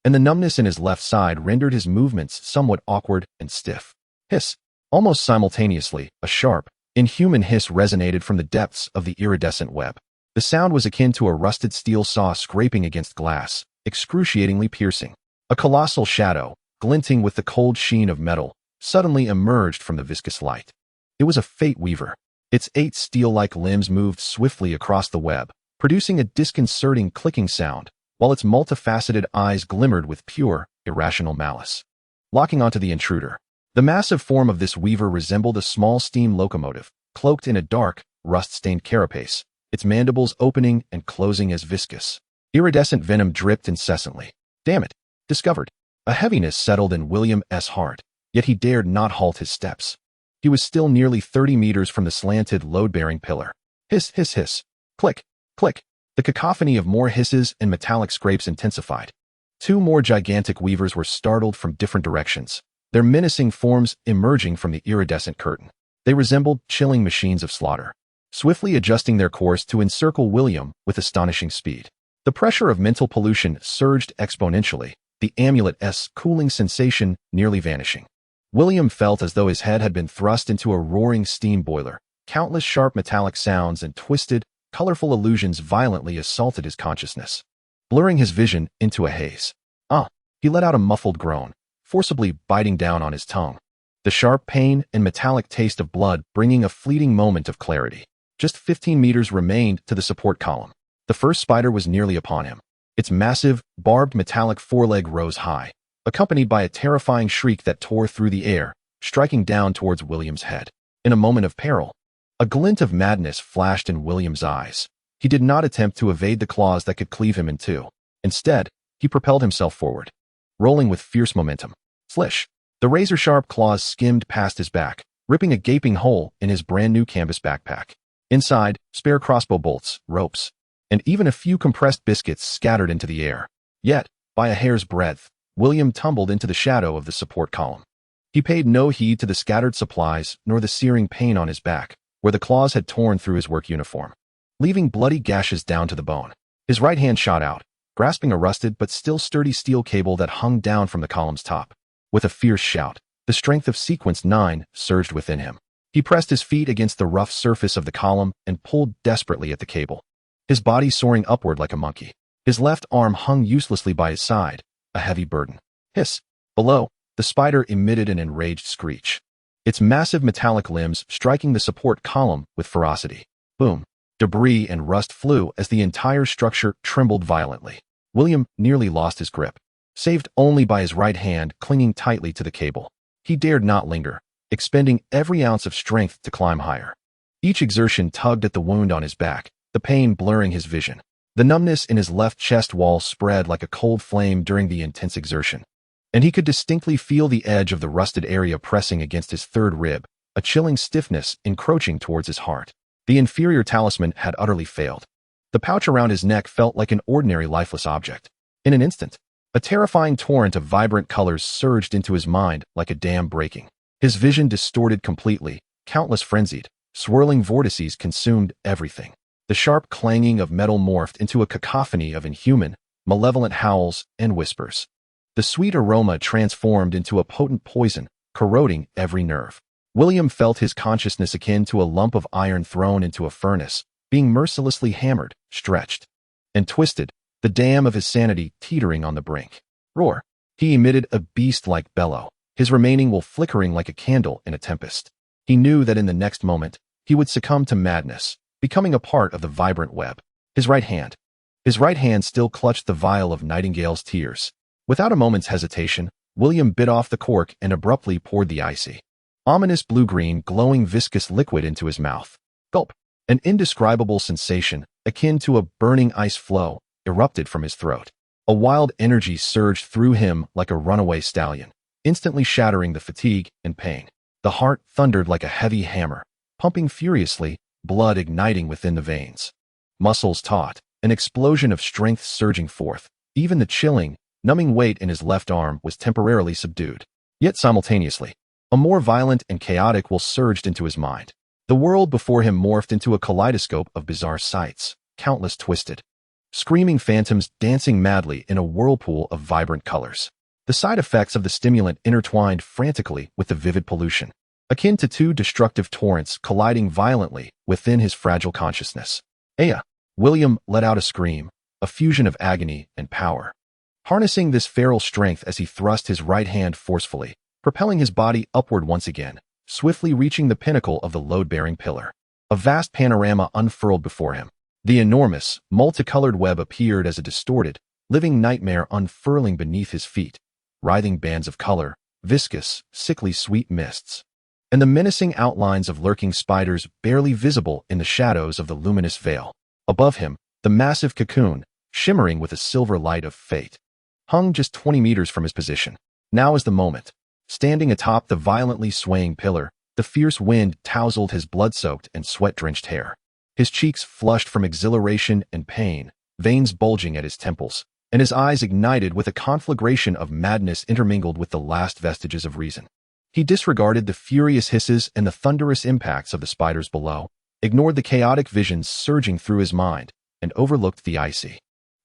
and the numbness in his left side rendered his movements somewhat awkward and stiff. Hiss! Almost simultaneously, a sharp, inhuman hiss resonated from the depths of the iridescent web. The sound was akin to a rusted steel saw scraping against glass, excruciatingly piercing. A colossal shadow, glinting with the cold sheen of metal, suddenly emerged from the viscous light. It was a fate weaver. Its 8 steel-like limbs moved swiftly across the web, producing a disconcerting clicking sound, while its multifaceted eyes glimmered with pure, irrational malice. Locking onto the intruder. The massive form of this weaver resembled a small steam locomotive, cloaked in a dark, rust-stained carapace, its mandibles opening and closing as viscous. Iridescent venom dripped incessantly. Damn it! Discovered. A heaviness settled in William's heart, yet he dared not halt his steps. He was still nearly 30 meters from the slanted, load-bearing pillar. Hiss, hiss, hiss. Click, click. The cacophony of more hisses and metallic scrapes intensified. 2 more gigantic weavers were startled from different directions, their menacing forms emerging from the iridescent curtain. They resembled chilling machines of slaughter, swiftly adjusting their course to encircle William with astonishing speed. The pressure of mental pollution surged exponentially, the amulet's cooling sensation nearly vanishing. William felt as though his head had been thrust into a roaring steam boiler. Countless sharp metallic sounds and twisted, colorful illusions violently assaulted his consciousness, blurring his vision into a haze. He let out a muffled groan, forcibly biting down on his tongue. The sharp pain and metallic taste of blood bringing a fleeting moment of clarity. Just 15 meters remained to the support column. The first spider was nearly upon him. Its massive, barbed metallic foreleg rose high, accompanied by a terrifying shriek that tore through the air, striking down towards William's head. In a moment of peril, a glint of madness flashed in William's eyes. He did not attempt to evade the claws that could cleave him in two. Instead, he propelled himself forward, rolling with fierce momentum. Slish! The razor-sharp claws skimmed past his back, ripping a gaping hole in his brand-new canvas backpack. Inside, spare crossbow bolts, ropes, and even a few compressed biscuits scattered into the air. Yet, by a hair's breadth, William tumbled into the shadow of the support column. He paid no heed to the scattered supplies nor the searing pain on his back, where the claws had torn through his work uniform, leaving bloody gashes down to the bone. His right hand shot out, grasping a rusted but still sturdy steel cable that hung down from the column's top. With a fierce shout, the strength of Sequence 9 surged within him. He pressed his feet against the rough surface of the column and pulled desperately at the cable, his body soaring upward like a monkey. His left arm hung uselessly by his side, a heavy burden. Hiss! Below, the spider emitted an enraged screech, its massive metallic limbs striking the support column with ferocity. Boom! Debris and rust flew as the entire structure trembled violently. William nearly lost his grip, saved only by his right hand clinging tightly to the cable. He dared not linger, expending every ounce of strength to climb higher. Each exertion tugged at the wound on his back, the pain blurring his vision. The numbness in his left chest wall spread like a cold flame during the intense exertion, and he could distinctly feel the edge of the rusted area pressing against his third rib, a chilling stiffness encroaching towards his heart. The inferior talisman had utterly failed. The pouch around his neck felt like an ordinary lifeless object. In an instant, a terrifying torrent of vibrant colors surged into his mind like a dam breaking. His vision distorted completely, countless frenzied, swirling vortices consumed everything. The sharp clanging of metal morphed into a cacophony of inhuman, malevolent howls and whispers. The sweet aroma transformed into a potent poison, corroding every nerve. William felt his consciousness akin to a lump of iron thrown into a furnace, being mercilessly hammered, stretched, and twisted, the dam of his sanity teetering on the brink. Roar! He emitted a beast-like bellow, his remaining will flickering like a candle in a tempest. He knew that in the next moment, he would succumb to madness, becoming a part of the vibrant web. His right hand still clutched the vial of Nightingale's tears. Without a moment's hesitation, William bit off the cork and abruptly poured the icy, ominous blue-green, glowing viscous liquid into his mouth. Gulp! An indescribable sensation, akin to a burning ice flow, erupted from his throat. A wild energy surged through him like a runaway stallion, instantly shattering the fatigue and pain. The heart thundered like a heavy hammer, pumping furiously, blood igniting within the veins. Muscles taut, an explosion of strength surging forth. Even the chilling, numbing weight in his left arm was temporarily subdued. Yet simultaneously, a more violent and chaotic will surged into his mind. The world before him morphed into a kaleidoscope of bizarre sights, countless twisted, screaming phantoms dancing madly in a whirlpool of vibrant colors. The side effects of the stimulant intertwined frantically with the vivid pollution, akin to two destructive torrents colliding violently within his fragile consciousness. Aya! William let out a scream, a fusion of agony and power, harnessing this feral strength as he thrust his right hand forcefully, propelling his body upward once again, swiftly reaching the pinnacle of the load-bearing pillar. A vast panorama unfurled before him. The enormous, multicolored web appeared as a distorted, living nightmare unfurling beneath his feet, writhing bands of color, viscous, sickly sweet mists, and the menacing outlines of lurking spiders barely visible in the shadows of the luminous veil. Above him, the massive cocoon, shimmering with a silver light of fate, hung just 20 meters from his position. Now is the moment. Standing atop the violently swaying pillar, the fierce wind tousled his blood-soaked and sweat-drenched hair. His cheeks flushed from exhilaration and pain, veins bulging at his temples, and his eyes ignited with a conflagration of madness intermingled with the last vestiges of reason. He disregarded the furious hisses and the thunderous impacts of the spiders below, ignored the chaotic visions surging through his mind, and overlooked the icy,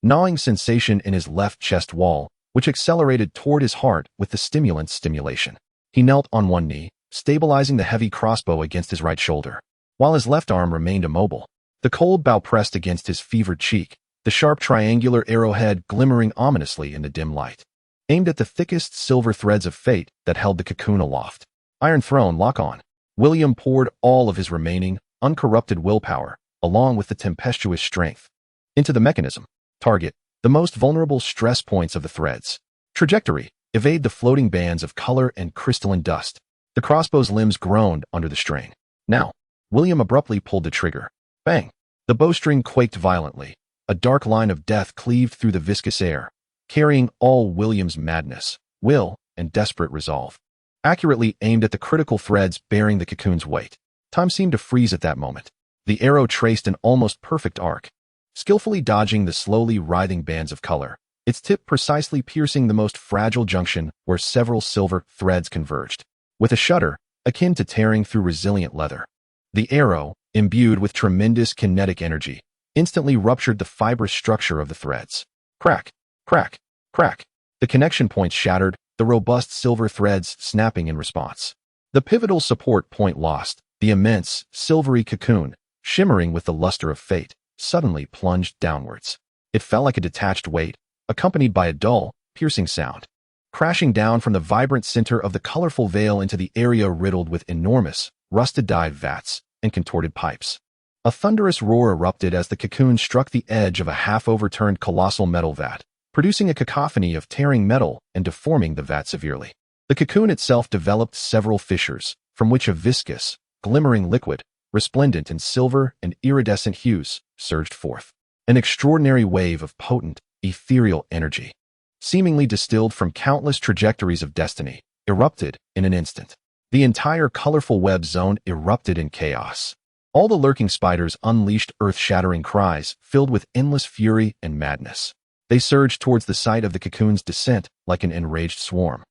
gnawing sensation in his left chest wall, which accelerated toward his heart with the stimulant's stimulation. He knelt on one knee, stabilizing the heavy crossbow against his right shoulder, while his left arm remained immobile. The cold bow pressed against his fevered cheek, the sharp triangular arrowhead glimmering ominously in the dim light, aimed at the thickest silver threads of fate that held the cocoon aloft. Iron Throne, lock on. William poured all of his remaining, uncorrupted willpower, along with the tempestuous strength, into the mechanism. Target: the most vulnerable stress points of the threads. Trajectory: evade the floating bands of color and crystalline dust. The crossbow's limbs groaned under the strain. Now, William abruptly pulled the trigger. Bang! The bowstring quaked violently. A dark line of death cleaved through the viscous air, carrying all William's madness, will, and desperate resolve. Accurately aimed at the critical threads bearing the cocoon's weight. Time seemed to freeze at that moment. The arrow traced an almost perfect arc, skillfully dodging the slowly writhing bands of color, its tip precisely piercing the most fragile junction where several silver threads converged. With a shudder, akin to tearing through resilient leather, the arrow, imbued with tremendous kinetic energy, instantly ruptured the fibrous structure of the threads. Crack, crack, crack. The connection points shattered, the robust silver threads snapping in response. The pivotal support point lost, the immense, silvery cocoon, shimmering with the luster of fate, suddenly plunged downwards. It fell like a detached weight, accompanied by a dull, piercing sound, crashing down from the vibrant center of the colorful veil into the area riddled with enormous, rusted-dyed vats and contorted pipes. A thunderous roar erupted as the cocoon struck the edge of a half-overturned colossal metal vat, producing a cacophony of tearing metal and deforming the vat severely. The cocoon itself developed several fissures, from which a viscous, glimmering liquid, resplendent in silver and iridescent hues, surged forth. An extraordinary wave of potent, ethereal energy, seemingly distilled from countless trajectories of destiny, erupted in an instant. The entire colorful web zone erupted in chaos. All the lurking spiders unleashed earth-shattering cries filled with endless fury and madness. They surged towards the site of the cocoon's descent like an enraged swarm,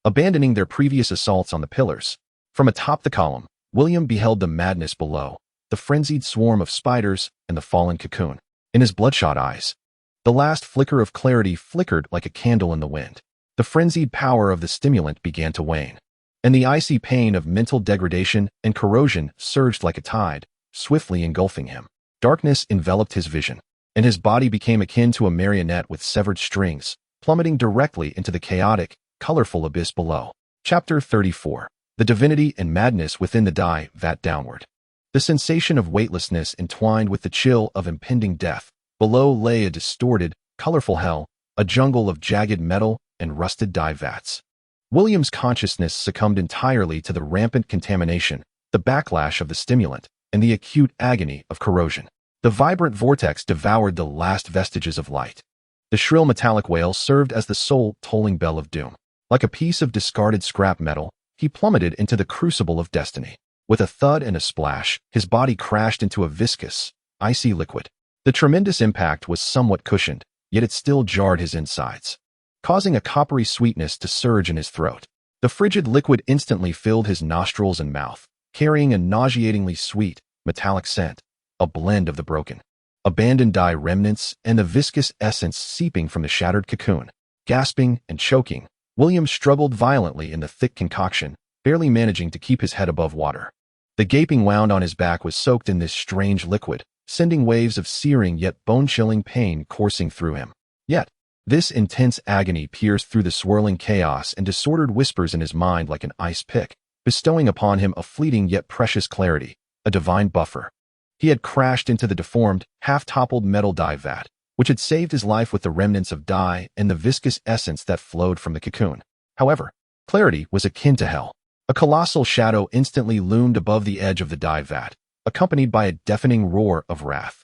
abandoning their previous assaults on the pillars. From atop the column, William beheld the madness below, the frenzied swarm of spiders and the fallen cocoon. In his bloodshot eyes, the last flicker of clarity flickered like a candle in the wind. The frenzied power of the stimulant began to wane. and the icy pain of mental degradation and corrosion surged like a tide, swiftly engulfing him. Darkness enveloped his vision, and his body became akin to a marionette with severed strings, plummeting directly into the chaotic, colorful abyss below. Chapter 34. The divinity and madness within the dye vat downward. The sensation of weightlessness entwined with the chill of impending death. Below lay a distorted, colorful hell, a jungle of jagged metal and rusted dye vats. William's consciousness succumbed entirely to the rampant contamination, the backlash of the stimulant, and the acute agony of corrosion. The vibrant vortex devoured the last vestiges of light. The shrill metallic wail served as the soul-tolling bell of doom. Like a piece of discarded scrap metal, he plummeted into the crucible of destiny. With a thud and a splash, his body crashed into a viscous, icy liquid. The tremendous impact was somewhat cushioned, yet it still jarred his insides, causing a coppery sweetness to surge in his throat. The frigid liquid instantly filled his nostrils and mouth, carrying a nauseatingly sweet, metallic scent, a blend of the broken, abandoned dye remnants and the viscous essence seeping from the shattered cocoon. Gasping and choking, William struggled violently in the thick concoction, barely managing to keep his head above water. The gaping wound on his back was soaked in this strange liquid, sending waves of searing yet bone-chilling pain coursing through him. Yet, this intense agony pierced through the swirling chaos and disordered whispers in his mind like an ice pick, bestowing upon him a fleeting yet precious clarity, a divine buffer. He had crashed into the deformed, half-toppled metal dye vat, which had saved his life with the remnants of dye and the viscous essence that flowed from the cocoon. However, clarity was akin to hell. A colossal shadow instantly loomed above the edge of the dye vat, accompanied by a deafening roar of wrath.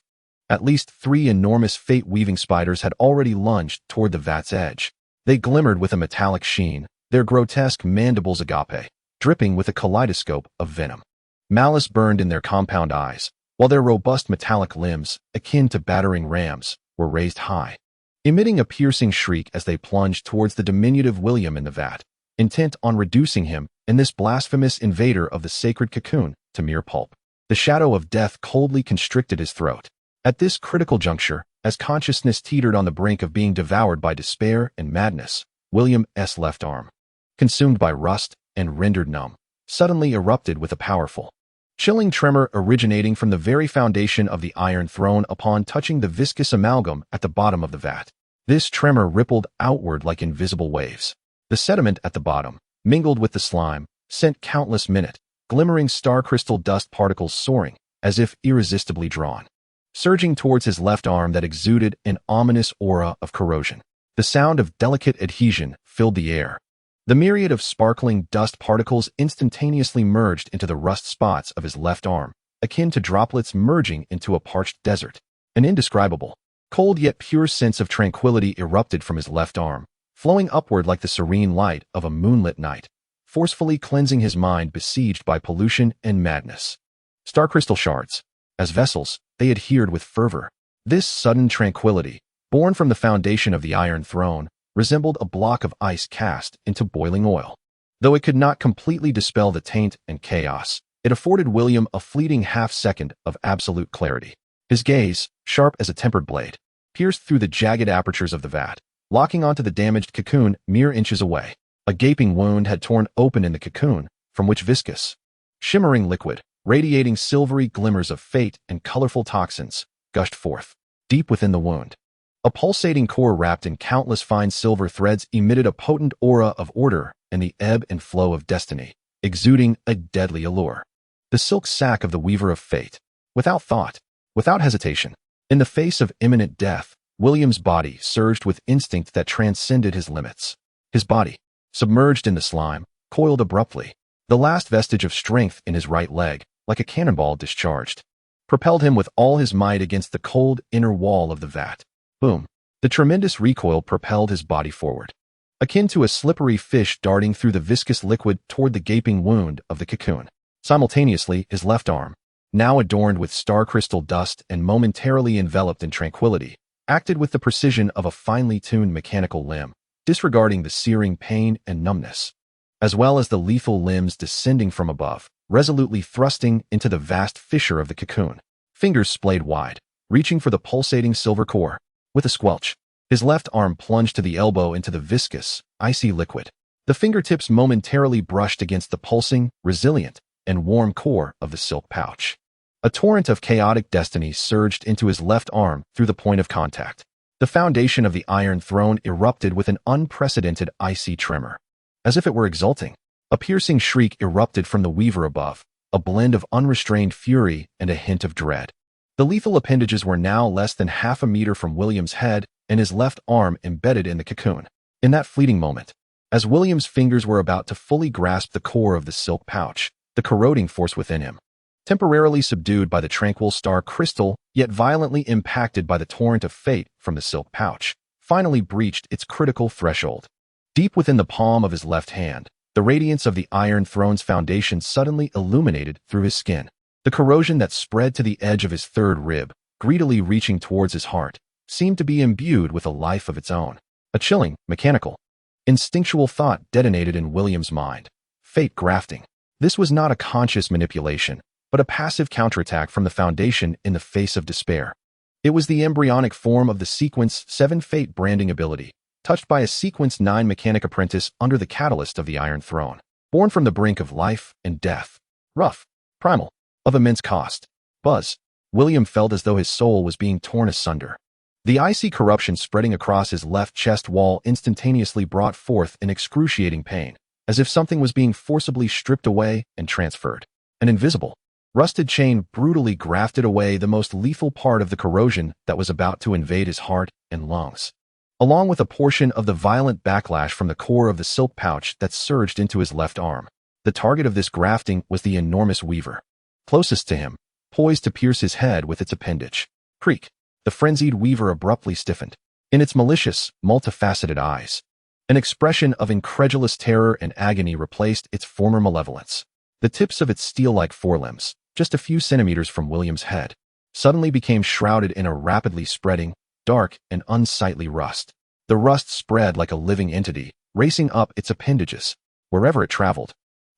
At least 3 enormous fate-weaving spiders had already lunged toward the vat's edge. They glimmered with a metallic sheen, their grotesque mandibles agape, dripping with a kaleidoscope of venom. Malice burned in their compound eyes, while their robust metallic limbs, akin to battering rams, were raised high, emitting a piercing shriek as they plunged towards the diminutive William in the vat, intent on reducing him and this blasphemous invader of the sacred cocoon to mere pulp. The shadow of death coldly constricted his throat. At this critical juncture, as consciousness teetered on the brink of being devoured by despair and madness, William's left arm, consumed by rust and rendered numb, suddenly erupted with a powerful, chilling tremor originating from the very foundation of the Iron Throne upon touching the viscous amalgam at the bottom of the vat. This tremor rippled outward like invisible waves. The sediment at the bottom, mingled with the slime, sent countless glimmering star crystal dust particles soaring, as if irresistibly drawn, surging towards his left arm that exuded an ominous aura of corrosion. The sound of delicate adhesion filled the air. The myriad of sparkling dust particles instantaneously merged into the rust spots of his left arm, akin to droplets merging into a parched desert. An indescribable, cold yet pure sense of tranquility erupted from his left arm, flowing upward like the serene light of a moonlit night, forcefully cleansing his mind besieged by pollution and madness. Star crystal shards. As vessels, they adhered with fervor. This sudden tranquility, born from the foundation of the Iron Throne, resembled a block of ice cast into boiling oil. Though it could not completely dispel the taint and chaos, it afforded William a fleeting half-second of absolute clarity. His gaze, sharp as a tempered blade, pierced through the jagged apertures of the vat, locking onto the damaged cocoon mere inches away. A gaping wound had torn open in the cocoon, from which viscous, shimmering liquid, radiating silvery glimmers of fate and colorful toxins, gushed forth. Deep within the wound, a pulsating core wrapped in countless fine silver threads emitted a potent aura of order and the ebb and flow of destiny, exuding a deadly allure. The silk sack of the weaver of fate. Without thought, without hesitation, in the face of imminent death, William's body surged with instinct that transcended his limits. His body, submerged in the slime, coiled abruptly. The last vestige of strength in his right leg, like a cannonball discharged, propelled him with all his might against the cold inner wall of the vat. Boom. The tremendous recoil propelled his body forward, akin to a slippery fish darting through the viscous liquid toward the gaping wound of the cocoon. Simultaneously, his left arm, now adorned with star crystal dust and momentarily enveloped in tranquility, acted with the precision of a finely tuned mechanical limb, disregarding the searing pain and numbness, as well as the lethal limbs descending from above, resolutely thrusting into the vast fissure of the cocoon. Fingers splayed wide, reaching for the pulsating silver core. With a squelch, his left arm plunged to the elbow into the viscous, icy liquid. The fingertips momentarily brushed against the pulsing, resilient, and warm core of the silk pouch. A torrent of chaotic destiny surged into his left arm through the point of contact. The foundation of the Iron Throne erupted with an unprecedented icy tremor. As if it were exulting, a piercing shriek erupted from the weaver above, a blend of unrestrained fury and a hint of dread. The lethal appendages were now less than half a meter from William's head and his left arm embedded in the cocoon. In that fleeting moment, as William's fingers were about to fully grasp the core of the silk pouch, the corroding force within him, temporarily subdued by the tranquil star crystal, yet violently impacted by the torrent of fate from the silk pouch, finally breached its critical threshold. Deep within the palm of his left hand, the radiance of the Iron Throne's foundation suddenly illuminated through his skin. The corrosion that spread to the edge of his third rib, greedily reaching towards his heart, seemed to be imbued with a life of its own. A chilling, mechanical, instinctual thought detonated in William's mind. Fate grafting. This was not a conscious manipulation, but a passive counterattack from the foundation in the face of despair. It was the embryonic form of the Sequence 7 Fate branding ability, touched by a Sequence 9 mechanic apprentice under the catalyst of the Iron Throne, born from the brink of life and death. Rough, primal, of immense cost. Buzz. William felt as though his soul was being torn asunder. The icy corruption spreading across his left chest wall instantaneously brought forth an excruciating pain, as if something was being forcibly stripped away and transferred. An invisible, rusted chain brutally grafted away the most lethal part of the corrosion that was about to invade his heart and lungs, along with a portion of the violent backlash from the core of the silk pouch that surged into his left arm. The target of this grafting was the enormous weaver, closest to him, poised to pierce his head with its appendage. Creak. The frenzied weaver abruptly stiffened. In its malicious, multifaceted eyes, an expression of incredulous terror and agony replaced its former malevolence. The tips of its steel-like forelimbs, just a few centimeters from William's head, suddenly became shrouded in a rapidly spreading, dark, and unsightly rust. The rust spread like a living entity, racing up its appendages, wherever it traveled.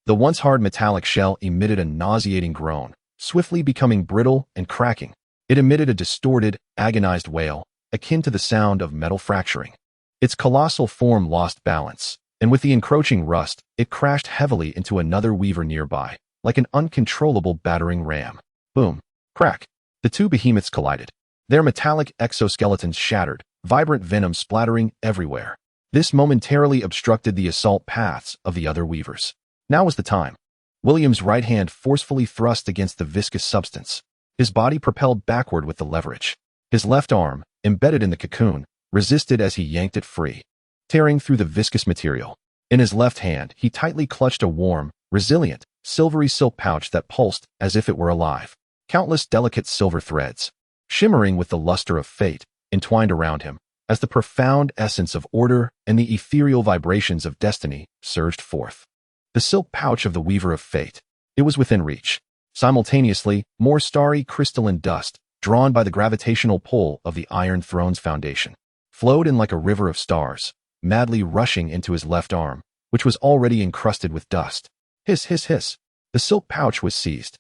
The once hard metallic shell emitted a nauseating groan, swiftly becoming brittle and cracking. It emitted a distorted, agonized wail, akin to the sound of metal fracturing. Its colossal form lost balance, and with the encroaching rust, it crashed heavily into another weaver nearby, like an uncontrollable battering ram. Boom. Crack. The two behemoths collided. Their metallic exoskeletons shattered, vibrant venom splattering everywhere. This momentarily obstructed the assault paths of the other weavers. Now was the time. William's right hand forcefully thrust against the viscous substance. His body propelled backward with the leverage. His left arm, embedded in the cocoon, resisted as he yanked it free, tearing through the viscous material. In his left hand, he tightly clutched a warm, resilient, silvery silk pouch that pulsed as if it were alive. Countless delicate silver threads, shimmering with the luster of fate, entwined around him, as the profound essence of order and the ethereal vibrations of destiny surged forth. The silk pouch of the weaver of fate. It was within reach. Simultaneously, more starry crystalline dust, drawn by the gravitational pull of the Iron Throne's foundation, flowed in like a river of stars, madly rushing into his left arm, which was already encrusted with dust. Hiss, hiss, hiss. The silk pouch was seized.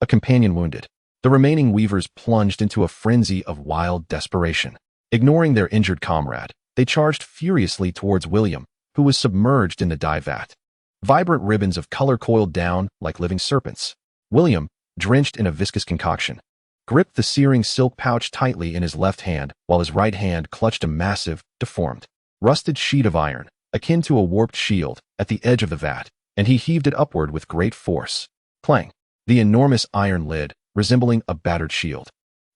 A companion wounded. The remaining weavers plunged into a frenzy of wild desperation. Ignoring their injured comrade, they charged furiously towards William, who was submerged in the dye vat. Vibrant ribbons of color coiled down like living serpents. William, drenched in a viscous concoction, gripped the searing silk pouch tightly in his left hand while his right hand clutched a massive, deformed, rusted sheet of iron, akin to a warped shield, at the edge of the vat, and he heaved it upward with great force. Clang! The enormous iron lid, resembling a battered shield,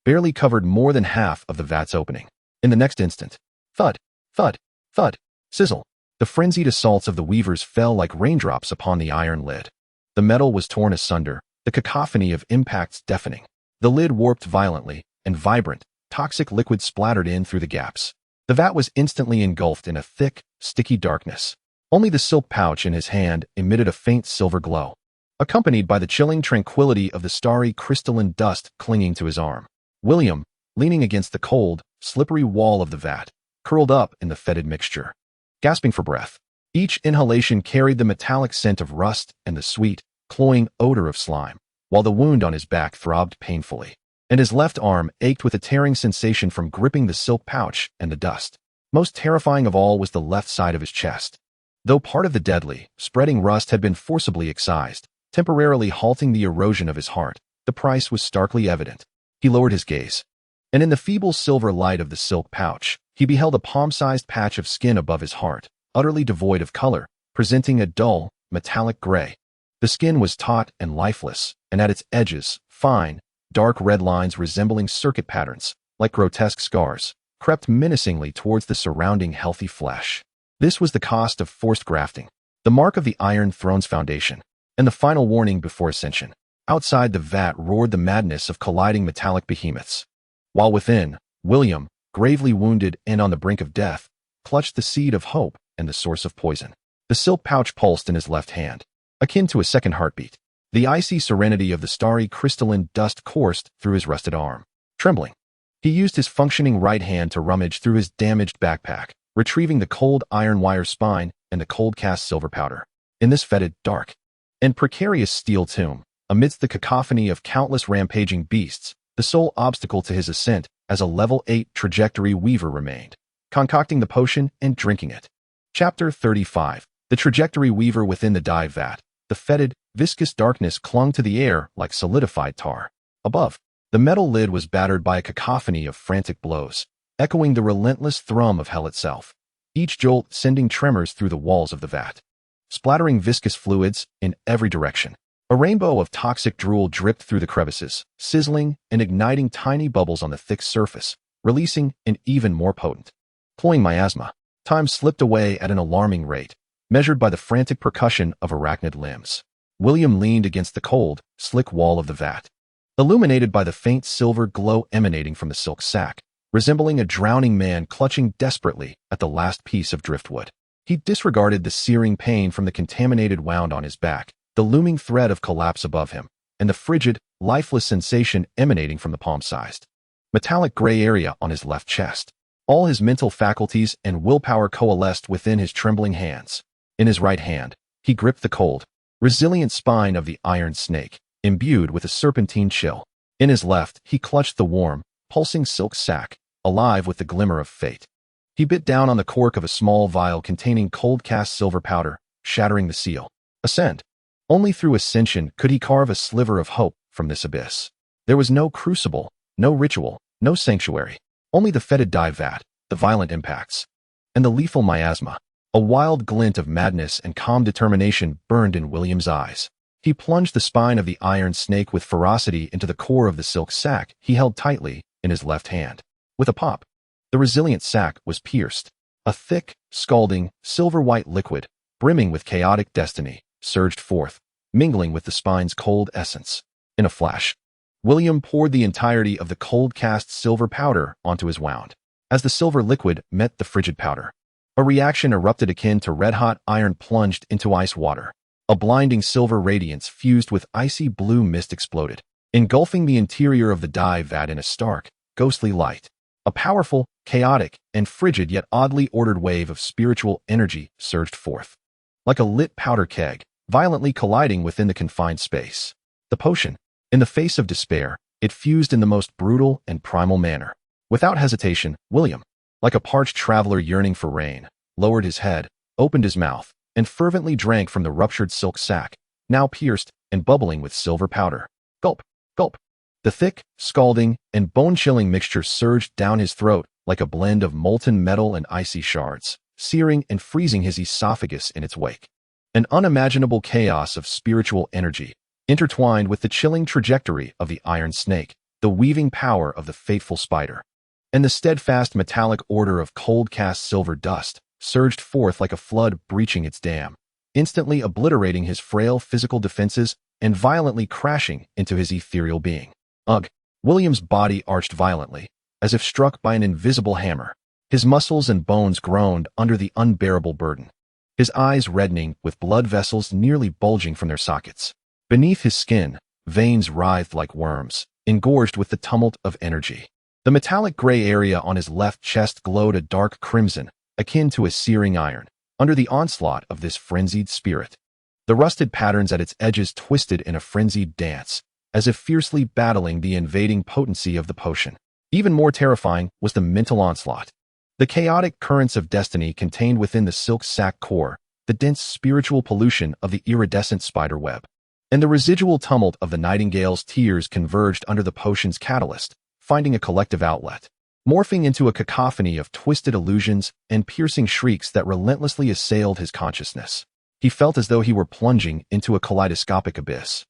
barely covered more than half of the vat's opening. In the next instant, thud, thud, thud, sizzle. The frenzied assaults of the weavers fell like raindrops upon the iron lid. The metal was torn asunder, the cacophony of impacts deafening. The lid warped violently, and vibrant, toxic liquid splattered in through the gaps. The vat was instantly engulfed in a thick, sticky darkness. Only the silk pouch in his hand emitted a faint silver glow, accompanied by the chilling tranquility of the starry crystalline dust clinging to his arm. William, leaning against the cold, slippery wall of the vat, curled up in the fetid mixture, gasping for breath. Each inhalation carried the metallic scent of rust and the sweet, cloying odor of slime, while the wound on his back throbbed painfully, and his left arm ached with a tearing sensation from gripping the silk pouch and the dust. Most terrifying of all was the left side of his chest. Though part of the deadly, spreading rust had been forcibly excised, temporarily halting the erosion of his heart, the price was starkly evident. He lowered his gaze, and in the feeble silver light of the silk pouch, he beheld a palm-sized patch of skin above his heart, utterly devoid of color, presenting a dull, metallic gray. The skin was taut and lifeless, and at its edges, fine, dark red lines resembling circuit patterns, like grotesque scars, crept menacingly towards the surrounding healthy flesh. This was the cost of forced grafting, the mark of the Iron Throne's foundation, and the final warning before ascension. Outside the vat roared the madness of colliding metallic behemoths, while within, William, gravely wounded and on the brink of death, clutched the seed of hope and the source of poison. The silk pouch pulsed in his left hand, akin to a second heartbeat. The icy serenity of the starry crystalline dust coursed through his rusted arm. Trembling, he used his functioning right hand to rummage through his damaged backpack, retrieving the cold iron wire spine and the cold-cast silver powder. In this fetid, dark, and precarious steel tomb, amidst the cacophony of countless rampaging beasts, the sole obstacle to his ascent as a level 8 trajectory weaver remained, concocting the potion and drinking it. Chapter 35. The trajectory weaver within the dye vat. The fetid, viscous darkness clung to the air like solidified tar. Above, the metal lid was battered by a cacophony of frantic blows, echoing the relentless thrum of hell itself, each jolt sending tremors through the walls of the vat, splattering viscous fluids in every direction. A rainbow of toxic drool dripped through the crevices, sizzling and igniting tiny bubbles on the thick surface, releasing an even more potent, cloying miasma. Time slipped away at an alarming rate, measured by the frantic percussion of arachnid limbs. William leaned against the cold, slick wall of the vat, illuminated by the faint silver glow emanating from the silk sack, resembling a drowning man clutching desperately at the last piece of driftwood. He disregarded the searing pain from the contaminated wound on his back, the looming threat of collapse above him, and the frigid, lifeless sensation emanating from the palm-sized, metallic gray area on his left chest. All his mental faculties and willpower coalesced within his trembling hands. In his right hand, he gripped the cold, resilient spine of the iron snake, imbued with a serpentine chill. In his left, he clutched the warm, pulsing silk sack, alive with the glimmer of fate. He bit down on the cork of a small vial containing cold-cast silver powder, shattering the seal. Ascend. Only through ascension could he carve a sliver of hope from this abyss. There was no crucible, no ritual, no sanctuary, only the fetid dye vat, the violent impacts, and the lethal miasma. A wild glint of madness and calm determination burned in William's eyes. He plunged the spine of the iron snake with ferocity into the core of the silk sack he held tightly in his left hand. With a pop, the resilient sack was pierced. A thick, scalding, silver-white liquid, brimming with chaotic destiny, surged forth, mingling with the spine's cold essence. In a flash, William poured the entirety of the cold-cast silver powder onto his wound. As the silver liquid met the frigid powder, a reaction erupted akin to red-hot iron plunged into ice water. A blinding silver radiance fused with icy blue mist exploded, engulfing the interior of the dye vat in a stark, ghostly light. A powerful, chaotic, and frigid yet oddly ordered wave of spiritual energy surged forth, like a lit powder keg, violently colliding within the confined space. The potion, in the face of despair, it fused in the most brutal and primal manner. Without hesitation, William, like a parched traveler yearning for rain, lowered his head, opened his mouth, and fervently drank from the ruptured silk sack, now pierced and bubbling with silver powder. Gulp, gulp. The thick, scalding, and bone-chilling mixture surged down his throat like a blend of molten metal and icy shards, searing and freezing his esophagus in its wake. An unimaginable chaos of spiritual energy, intertwined with the chilling trajectory of the iron snake, the weaving power of the fateful spider, and the steadfast metallic order of cold-cast silver dust, surged forth like a flood breaching its dam, instantly obliterating his frail physical defenses and violently crashing into his ethereal being. Ugh! William's body arched violently, as if struck by an invisible hammer. His muscles and bones groaned under the unbearable burden, his eyes reddening with blood vessels nearly bulging from their sockets. Beneath his skin, veins writhed like worms, engorged with the tumult of energy. The metallic gray area on his left chest glowed a dark crimson, akin to a searing iron, under the onslaught of this frenzied spirit. The rusted patterns at its edges twisted in a frenzied dance, as if fiercely battling the invading potency of the potion. Even more terrifying was the mental onslaught. The chaotic currents of destiny contained within the silk sack core, the dense spiritual pollution of the iridescent spider web, and the residual tumult of the nightingale's tears converged under the potion's catalyst, finding a collective outlet, morphing into a cacophony of twisted illusions and piercing shrieks that relentlessly assailed his consciousness. He felt as though he were plunging into a kaleidoscopic abyss.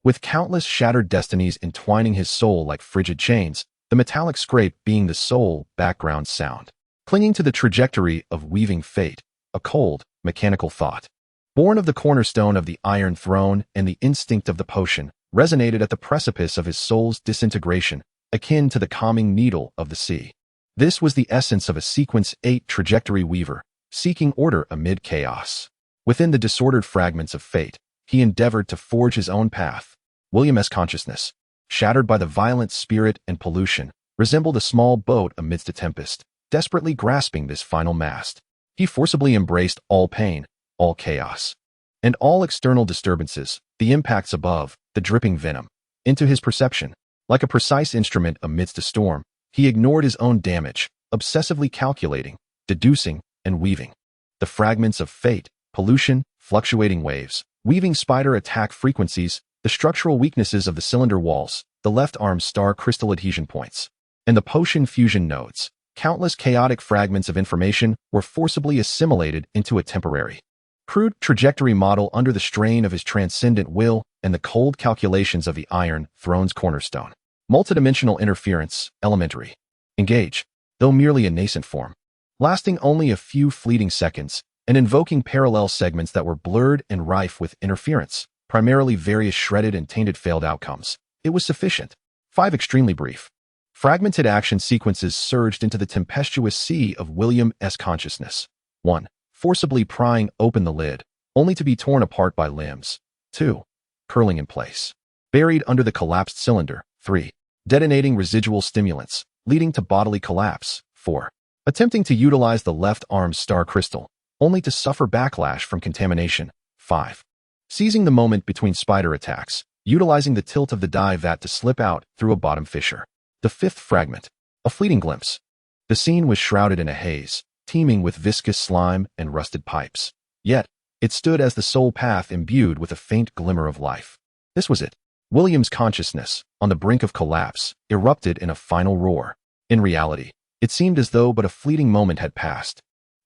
With countless shattered destinies entwining his soul like frigid chains, the metallic scrape being the sole background sound. Clinging to the trajectory of weaving fate, a cold, mechanical thought, born of the cornerstone of the Iron Throne and the instinct of the potion, resonated at the precipice of his soul's disintegration, akin to the calming needle of the sea. This was the essence of a Sequence 8 trajectory weaver, seeking order amid chaos. Within the disordered fragments of fate, he endeavored to forge his own path. William's consciousness, shattered by the violent spirit and pollution, resembled a small boat amidst a tempest, desperately grasping this final mast. He forcibly embraced all pain, all chaos, and all external disturbances, the impacts above, the dripping venom, into his perception. Like a precise instrument amidst a storm, he ignored his own damage, obsessively calculating, deducing, and weaving. The fragments of fate, pollution, fluctuating waves, weaving spider attack frequencies, the structural weaknesses of the cylinder walls, the left arm's star crystal adhesion points, and the potion fusion nodes. Countless chaotic fragments of information were forcibly assimilated into a temporary, crude trajectory model under the strain of his transcendent will and the cold calculations of the Iron Throne's cornerstone. Multidimensional interference, elementary. Engage, though merely a nascent form, lasting only a few fleeting seconds, and invoking parallel segments that were blurred and rife with interference, primarily various shredded and tainted failed outcomes. It was sufficient. 5 extremely brief, fragmented action sequences surged into the tempestuous sea of William's consciousness. 1. Forcibly prying open the lid, only to be torn apart by limbs. 2. Curling in place, buried under the collapsed cylinder. 3. Detonating residual stimulants, leading to bodily collapse. 4. Attempting to utilize the left arm's star crystal, only to suffer backlash from contamination. 5. Seizing the moment between spider attacks, utilizing the tilt of the dye vat to slip out through a bottom fissure. The 5th fragment, a fleeting glimpse. The scene was shrouded in a haze, teeming with viscous slime and rusted pipes. Yet, it stood as the sole path imbued with a faint glimmer of life. This was it. William's consciousness, on the brink of collapse, erupted in a final roar. In reality, it seemed as though but a fleeting moment had passed.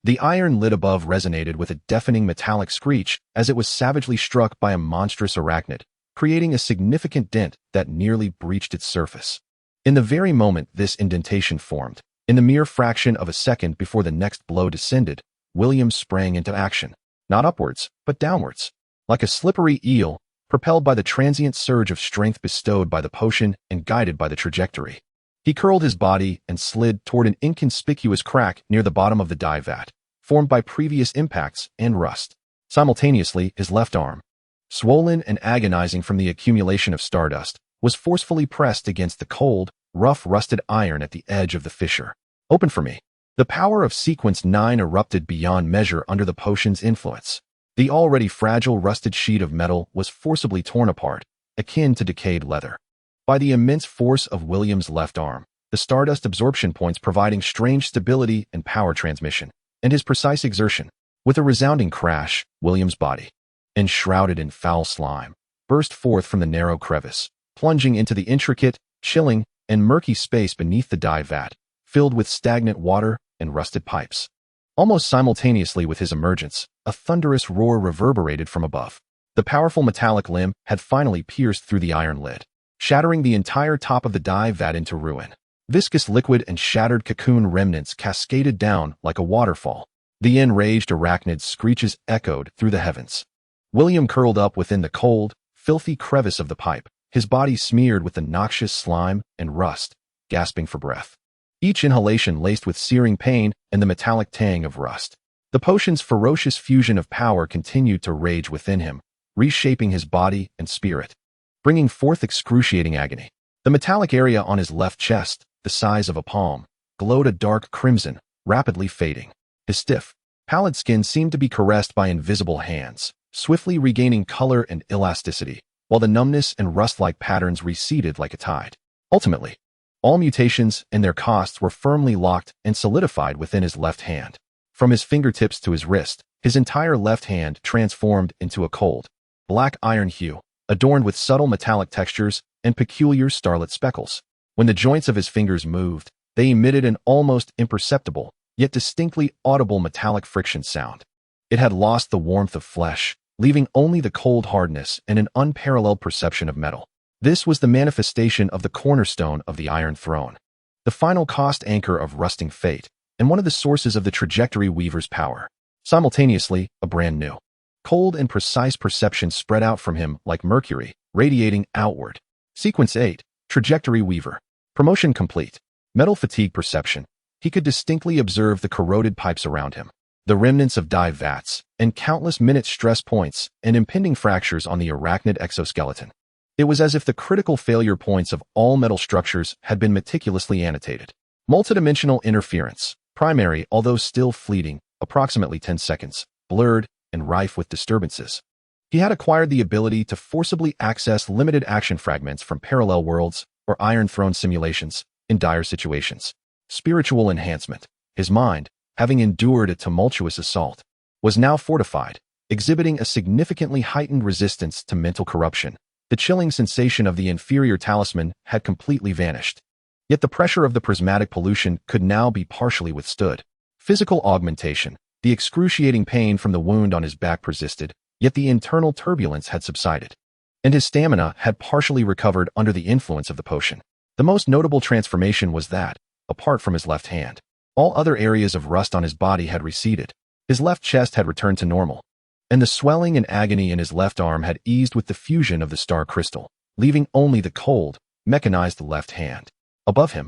The iron lid above resonated with a deafening metallic screech as it was savagely struck by a monstrous arachnid, creating a significant dent that nearly breached its surface. In the very moment this indentation formed, in the mere fraction of a second before the next blow descended, William sprang into action, not upwards, but downwards. Like a slippery eel, propelled by the transient surge of strength bestowed by the potion and guided by the trajectory. He curled his body and slid toward an inconspicuous crack near the bottom of the dye vat, formed by previous impacts and rust. Simultaneously, his left arm, swollen and agonizing from the accumulation of stardust, was forcefully pressed against the cold, rough rusted iron at the edge of the fissure. Open for me. The power of Sequence 9 erupted beyond measure under the potion's influence. The already fragile rusted sheet of metal was forcibly torn apart, akin to decayed leather, by the immense force of William's left arm, the stardust absorption points providing strange stability and power transmission, and his precise exertion. With a resounding crash, William's body, enshrouded in foul slime, burst forth from the narrow crevice, plunging into the intricate, chilling, and murky space beneath the dye vat, filled with stagnant water and rusted pipes. Almost simultaneously with his emergence, a thunderous roar reverberated from above. The powerful metallic limb had finally pierced through the iron lid, shattering the entire top of the dye vat into ruin. Viscous liquid and shattered cocoon remnants cascaded down like a waterfall. The enraged arachnid's screeches echoed through the heavens. William curled up within the cold, filthy crevice of the pipe, his body smeared with the noxious slime and rust, gasping for breath. Each inhalation laced with searing pain and the metallic tang of rust. The potion's ferocious fusion of power continued to rage within him, reshaping his body and spirit, bringing forth excruciating agony. The metallic area on his left chest, the size of a palm, glowed a dark crimson, rapidly fading. His stiff, pallid skin seemed to be caressed by invisible hands, swiftly regaining color and elasticity, while the numbness and rust-like patterns receded like a tide. Ultimately, all mutations and their costs were firmly locked and solidified within his left hand. From his fingertips to his wrist, His entire left hand transformed into a cold, black iron hue, adorned with subtle metallic textures and peculiar starlit speckles. When the joints of his fingers moved, they emitted an almost imperceptible, yet distinctly audible metallic friction sound. It had lost the warmth of flesh, leaving only the cold hardness and an unparalleled perception of metal. This was the manifestation of the cornerstone of the Iron Throne, the final cost anchor of rusting fate, and one of the sources of the trajectory weaver's power. Simultaneously, a brand new, cold and precise perception spread out from him like mercury, radiating outward. Sequence 8, Trajectory Weaver. Promotion complete. Metal fatigue perception. He could distinctly observe the corroded pipes around him, the remnants of dive vats, and countless minute stress points and impending fractures on the arachnid exoskeleton. It was as if the critical failure points of all metal structures had been meticulously annotated. Multidimensional interference, primary although still fleeting, approximately 10 seconds, blurred, and rife with disturbances. He had acquired the ability to forcibly access limited action fragments from parallel worlds or Iron Throne simulations in dire situations. Spiritual enhancement. His mind, having endured a tumultuous assault, was now fortified, exhibiting a significantly heightened resistance to mental corruption. The chilling sensation of the inferior talisman had completely vanished. Yet the pressure of the prismatic pollution could now be partially withstood. Physical augmentation. The excruciating pain from the wound on his back persisted, yet the internal turbulence had subsided, and his stamina had partially recovered under the influence of the potion. The most notable transformation was that, apart from his left hand, all other areas of rust on his body had receded. His left chest had returned to normal, and the swelling and agony in his left arm had eased with the fusion of the star crystal, leaving only the cold, mechanized left hand. Above him,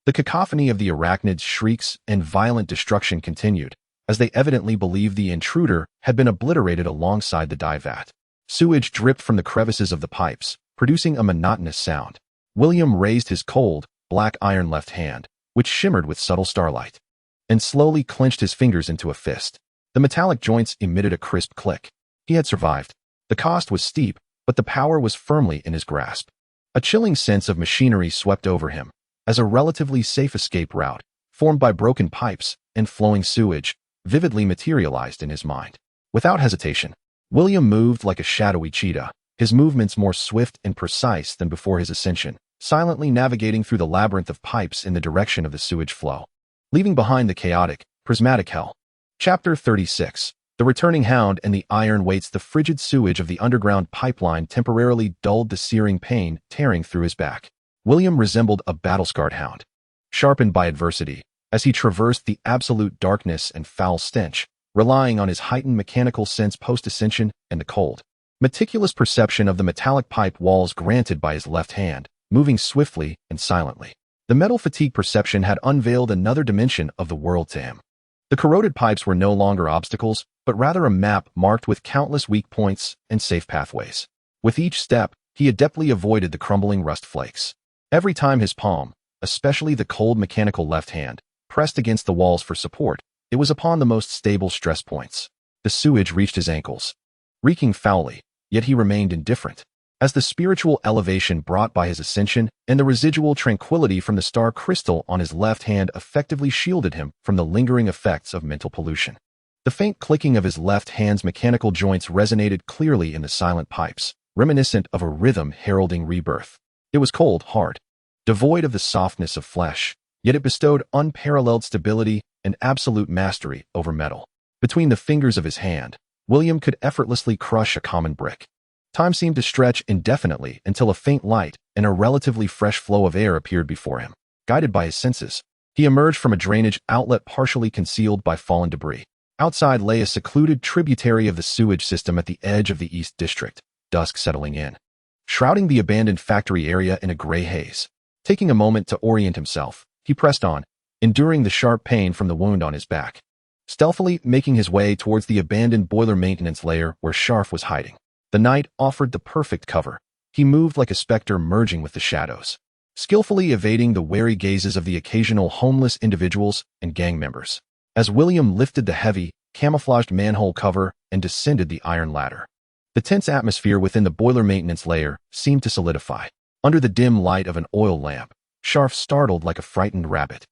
the cacophony of the arachnids' shrieks and violent destruction continued, as they evidently believed the intruder had been obliterated alongside the dive vat. Sewage dripped from the crevices of the pipes, producing a monotonous sound. William raised his cold, black iron left hand, which shimmered with subtle starlight, and slowly clenched his fingers into a fist. The metallic joints emitted a crisp click. He had survived. The cost was steep, but the power was firmly in his grasp. A chilling sense of machinery swept over him, as a relatively safe escape route, formed by broken pipes and flowing sewage, vividly materialized in his mind. Without hesitation, William moved like a shadowy cheetah, his movements more swift and precise than before his ascension, silently navigating through the labyrinth of pipes in the direction of the sewage flow, leaving behind the chaotic, prismatic hell. Chapter 36. The returning hound and the iron weights. The frigid sewage of the underground pipeline temporarily dulled the searing pain tearing through his back. William resembled a battle-scarred hound, sharpened by adversity, as he traversed the absolute darkness and foul stench, relying on his heightened mechanical sense post-ascension and the cold, meticulous perception of the metallic pipe walls granted by his left hand, moving swiftly and silently. The metal fatigue perception had unveiled another dimension of the world to him. The corroded pipes were no longer obstacles, but rather a map marked with countless weak points and safe pathways. With each step, he adeptly avoided the crumbling rust flakes. Every time his palm, especially the cold mechanical left hand, pressed against the walls for support, it was upon the most stable stress points. The sewage reached his ankles, reeking foully, yet he remained indifferent. As the spiritual elevation brought by his ascension and the residual tranquility from the star crystal on his left hand effectively shielded him from the lingering effects of mental pollution. The faint clicking of his left hand's mechanical joints resonated clearly in the silent pipes, reminiscent of a rhythm heralding rebirth. It was cold, hard, devoid of the softness of flesh, yet it bestowed unparalleled stability and absolute mastery over metal. Between the fingers of his hand, William could effortlessly crush a common brick. Time seemed to stretch indefinitely until a faint light and a relatively fresh flow of air appeared before him. Guided by his senses, he emerged from a drainage outlet partially concealed by fallen debris. Outside lay a secluded tributary of the sewage system at the edge of the East District, dusk settling in, shrouding the abandoned factory area in a gray haze. Taking a moment to orient himself, he pressed on, enduring the sharp pain from the wound on his back, stealthily making his way towards the abandoned boiler maintenance layer where Scharf was hiding. The night offered the perfect cover. He moved like a specter merging with the shadows, skillfully evading the wary gazes of the occasional homeless individuals and gang members. As William lifted the heavy, camouflaged manhole cover and descended the iron ladder, the tense atmosphere within the boiler maintenance layer seemed to solidify. Under the dim light of an oil lamp, Scharf startled like a frightened rabbit.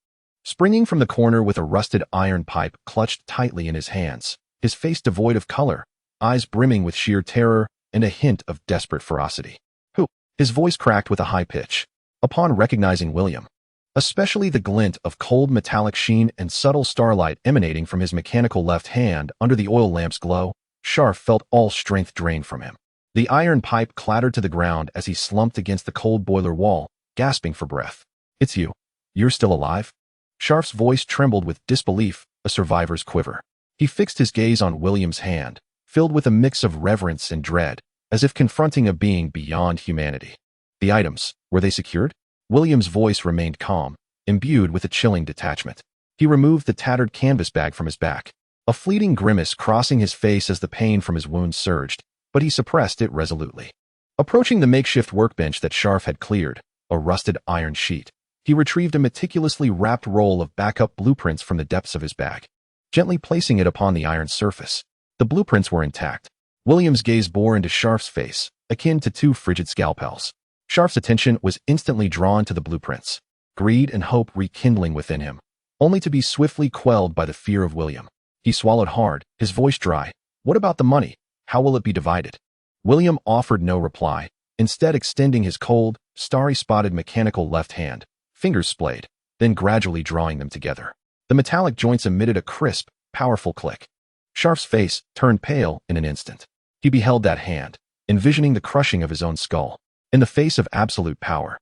Springing from the corner with a rusted iron pipe clutched tightly in his hands, his face devoid of color, eyes brimming with sheer terror and a hint of desperate ferocity. Who? His voice cracked with a high pitch. Upon recognizing William, especially the glint of cold metallic sheen and subtle starlight emanating from his mechanical left hand under the oil lamp's glow, Sharf felt all strength drained from him. The iron pipe clattered to the ground as he slumped against the cold boiler wall, gasping for breath. It's you. You're still alive? Sharf's voice trembled with disbelief, a survivor's quiver. He fixed his gaze on William's hand, filled with a mix of reverence and dread, as if confronting a being beyond humanity. The items, were they secured? William's voice remained calm, imbued with a chilling detachment. He removed the tattered canvas bag from his back, a fleeting grimace crossing his face as the pain from his wounds surged, but he suppressed it resolutely. Approaching the makeshift workbench that Sharf had cleared, a rusted iron sheet, he retrieved a meticulously wrapped roll of backup blueprints from the depths of his bag. Gently placing it upon the iron surface, the blueprints were intact. William's gaze bore into Sharf's face, akin to two frigid scalpels. Sharf's attention was instantly drawn to the blueprints, greed and hope rekindling within him, only to be swiftly quelled by the fear of William. He swallowed hard, his voice dry. What about the money? How will it be divided? William offered no reply, instead extending his cold, starry-spotted mechanical left hand, fingers splayed, then gradually drawing them together. The metallic joints emitted a crisp, powerful click. Sharf's face turned pale in an instant. He beheld that hand, envisioning the crushing of his own skull. In the face of absolute power,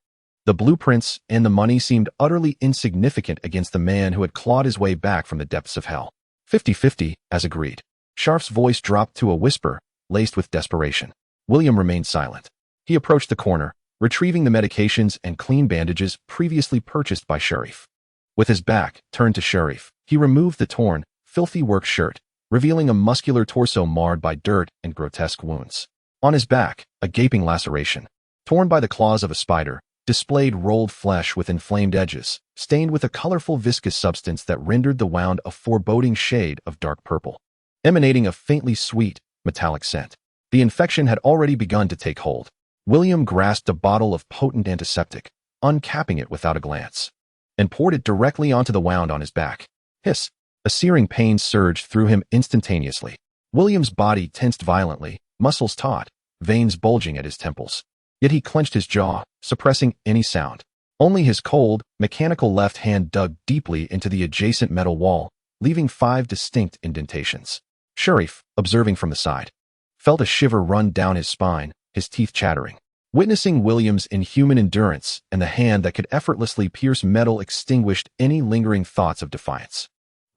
the blueprints and the money seemed utterly insignificant against the man who had clawed his way back from the depths of hell. 50-50, as agreed. Sharf's voice dropped to a whisper, laced with desperation. William remained silent. He approached the corner, retrieving the medications and clean bandages previously purchased by Sharif. With his back turned to Sharif, he removed the torn, filthy work shirt, revealing a muscular torso marred by dirt and grotesque wounds. On his back, a gaping laceration, torn by the claws of a spider, displayed rolled flesh with inflamed edges, stained with a colorful viscous substance that rendered the wound a foreboding shade of dark purple, emanating a faintly sweet, metallic scent. The infection had already begun to take hold. William grasped a bottle of potent antiseptic, uncapping it without a glance, and poured it directly onto the wound on his back. Hiss! A searing pain surged through him instantaneously. William's body tensed violently, muscles taut, veins bulging at his temples. Yet he clenched his jaw, suppressing any sound. Only his cold, mechanical left hand dug deeply into the adjacent metal wall, leaving 5 distinct indentations. Sharif, observing from the side, felt a shiver run down his spine, his teeth chattering. Witnessing William's inhuman endurance and the hand that could effortlessly pierce metal extinguished any lingering thoughts of defiance.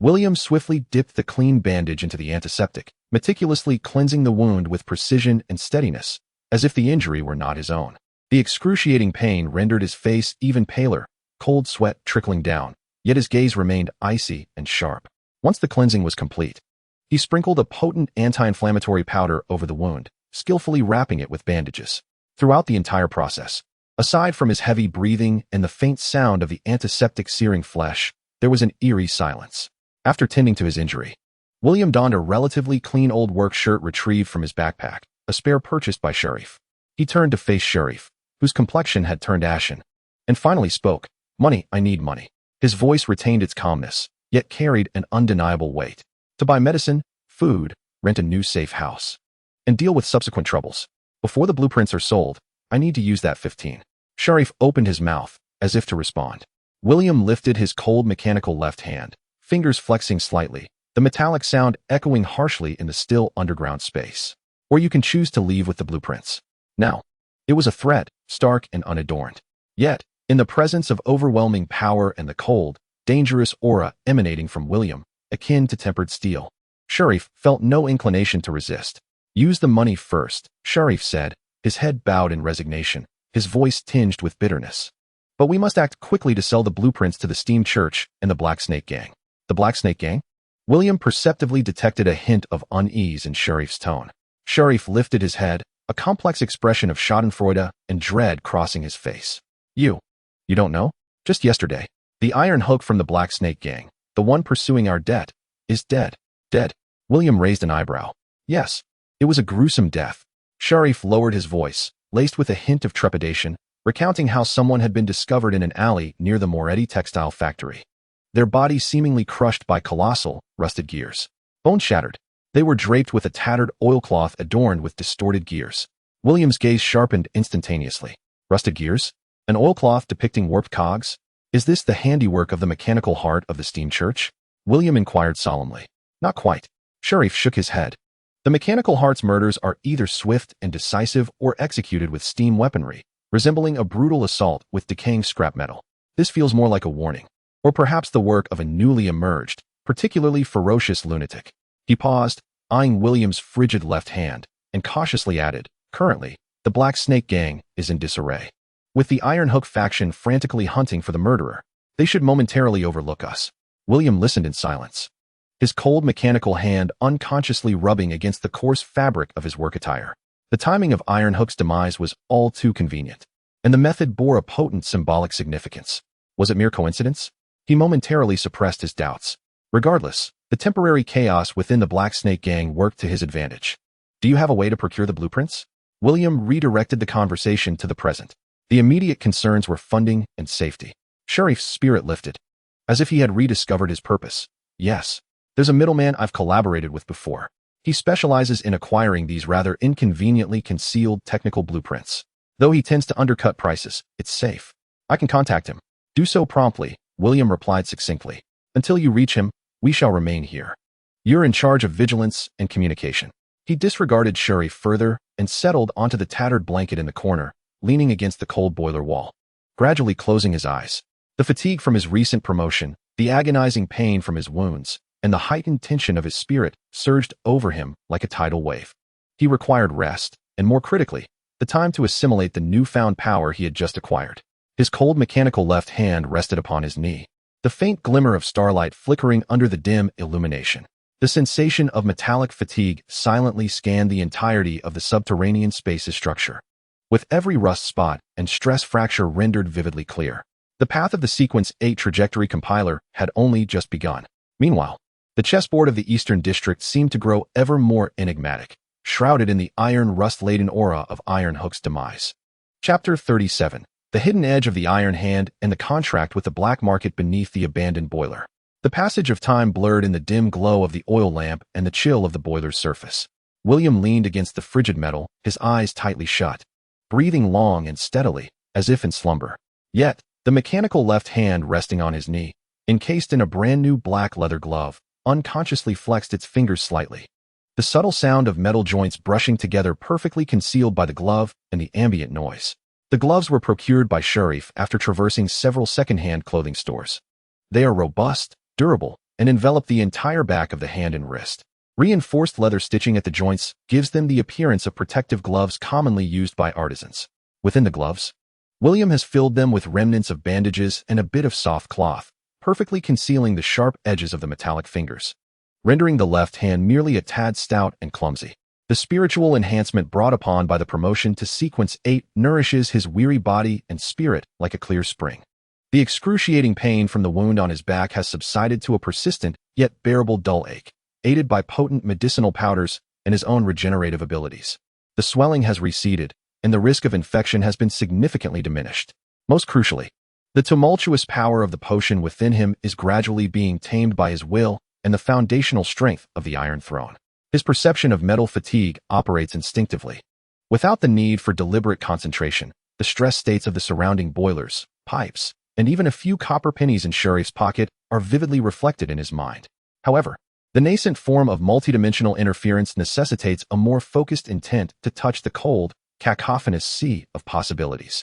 William swiftly dipped the clean bandage into the antiseptic, meticulously cleansing the wound with precision and steadiness, as if the injury were not his own. The excruciating pain rendered his face even paler, cold sweat trickling down, yet his gaze remained icy and sharp. Once the cleansing was complete, he sprinkled a potent anti-inflammatory powder over the wound, skillfully wrapping it with bandages. Throughout the entire process, aside from his heavy breathing and the faint sound of the antiseptic searing flesh, there was an eerie silence. After tending to his injury, William donned a relatively clean old work shirt retrieved from his backpack, a spare purchased by Sharif. He turned to face Sharif, whose complexion had turned ashen, and finally spoke. Money, I need money. His voice retained its calmness, yet carried an undeniable weight. To buy medicine, food, rent a new safe house, and deal with subsequent troubles. Before the blueprints are sold, I need to use that 15. Sharif opened his mouth, as if to respond. William lifted his cold mechanical left hand, fingers flexing slightly, the metallic sound echoing harshly in the still underground space. Or you can choose to leave with the blueprints. Now, it was a threat, stark and unadorned. Yet, in the presence of overwhelming power and the cold, dangerous aura emanating from William, akin to tempered steel, Sharif felt no inclination to resist. Use the money first, Sharif said, his head bowed in resignation, his voice tinged with bitterness. But we must act quickly to sell the blueprints to the Steam Church and the Black Snake Gang. The Black Snake Gang? William perceptibly detected a hint of unease in Sharif's tone. Sharif lifted his head, a complex expression of schadenfreude and dread crossing his face. You don't know? Just yesterday, the iron hook from the Black Snake Gang, the one pursuing our debt, is dead. Dead? William raised an eyebrow. Yes, it was a gruesome death. Sharif lowered his voice, laced with a hint of trepidation, recounting how someone had been discovered in an alley near the Moretti textile factory. Their bodies seemingly crushed by colossal, rusted gears. Bones shattered, They were draped with a tattered oilcloth adorned with distorted gears. William's gaze sharpened instantaneously. Rusted gears? An oilcloth depicting warped cogs? Is this the handiwork of the mechanical heart of the steam church? William inquired solemnly. Not quite. Sharif shook his head. The mechanical heart's murders are either swift and decisive or executed with steam weaponry, resembling a brutal assault with decaying scrap metal. This feels more like a warning, or perhaps the work of a newly emerged, particularly ferocious lunatic. He paused, eyeing William's frigid left hand, and cautiously added, currently, the Black Snake Gang is in disarray. With the Iron Hook faction frantically hunting for the murderer, they should momentarily overlook us. William listened in silence, his cold mechanical hand unconsciously rubbing against the coarse fabric of his work attire. The timing of Iron Hook's demise was all too convenient, and the method bore a potent symbolic significance. Was it mere coincidence? He momentarily suppressed his doubts. Regardless, the temporary chaos within the Black Snake Gang worked to his advantage. Do you have a way to procure the blueprints? William redirected the conversation to the present. The immediate concerns were funding and safety. Sharif's spirit lifted, as if he had rediscovered his purpose. Yes, there's a middleman I've collaborated with before. He specializes in acquiring these rather inconveniently concealed technical blueprints. Though he tends to undercut prices, it's safe. I can contact him. Do so promptly, William replied succinctly. Until you reach him, we shall remain here. You're in charge of vigilance and communication. He disregarded Sharif further and settled onto the tattered blanket in the corner, leaning against the cold boiler wall, gradually closing his eyes. The fatigue from his recent promotion, the agonizing pain from his wounds, and the heightened tension of his spirit surged over him like a tidal wave. He required rest, and more critically, the time to assimilate the newfound power he had just acquired. His cold mechanical left hand rested upon his knee, the faint glimmer of starlight flickering under the dim illumination. The sensation of metallic fatigue silently scanned the entirety of the subterranean space's structure, with every rust spot and stress fracture rendered vividly clear. The path of the Sequence 8 trajectory compiler had only just begun. Meanwhile, the chessboard of the Eastern District seemed to grow ever more enigmatic, shrouded in the iron rust-laden aura of Iron Hook's demise. Chapter 37. The Hidden Edge of the Iron Hand and the Contract with the Black Market Beneath the Abandoned Boiler. The passage of time blurred in the dim glow of the oil lamp and the chill of the boiler's surface. William leaned against the frigid metal, his eyes tightly shut, breathing long and steadily, as if in slumber. Yet, the mechanical left hand resting on his knee, encased in a brand-new black leather glove, unconsciously flexed its fingers slightly. The subtle sound of metal joints brushing together perfectly concealed by the glove and the ambient noise. The gloves were procured by Sharif after traversing several second-hand clothing stores. They are robust, durable, and envelop the entire back of the hand and wrist. Reinforced leather stitching at the joints gives them the appearance of protective gloves commonly used by artisans. Within the gloves, William has filled them with remnants of bandages and a bit of soft cloth, perfectly concealing the sharp edges of the metallic fingers, rendering the left hand merely a tad stout and clumsy. The spiritual enhancement brought upon by the promotion to Sequence 8 nourishes his weary body and spirit like a clear spring. The excruciating pain from the wound on his back has subsided to a persistent, yet bearable dull ache, aided by potent medicinal powders and his own regenerative abilities. The swelling has receded, and the risk of infection has been significantly diminished. Most crucially, the tumultuous power of the potion within him is gradually being tamed by his will and the foundational strength of the Iron Throne. His perception of metal fatigue operates instinctively. Without the need for deliberate concentration, the stress states of the surrounding boilers, pipes, and even a few copper pennies in Sharif's pocket are vividly reflected in his mind. However, the nascent form of multidimensional interference necessitates a more focused intent to touch the cold, cacophonous sea of possibilities.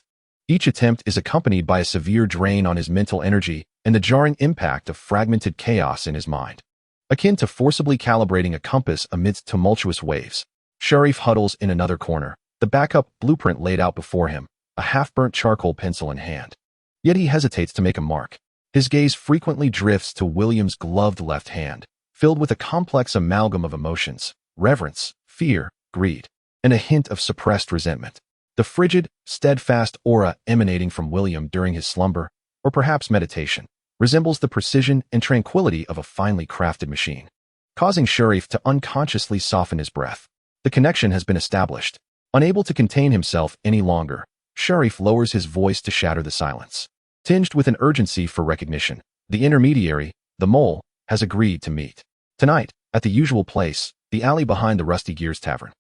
Each attempt is accompanied by a severe drain on his mental energy and the jarring impact of fragmented chaos in his mind. Akin to forcibly calibrating a compass amidst tumultuous waves, Sharif huddles in another corner, the backup blueprint laid out before him, a half-burnt charcoal pencil in hand. Yet he hesitates to make a mark. His gaze frequently drifts to William's gloved left hand, filled with a complex amalgam of emotions, reverence, fear, greed, and a hint of suppressed resentment. The frigid, steadfast aura emanating from William during his slumber, or perhaps meditation, resembles the precision and tranquility of a finely crafted machine, causing Sharif to unconsciously soften his breath. The connection has been established. Unable to contain himself any longer, Sharif lowers his voice to shatter the silence. Tinged with an urgency for recognition, the intermediary, the mole, has agreed to meet. Tonight, at the usual place, The alley behind the Rusty Gears Tavern.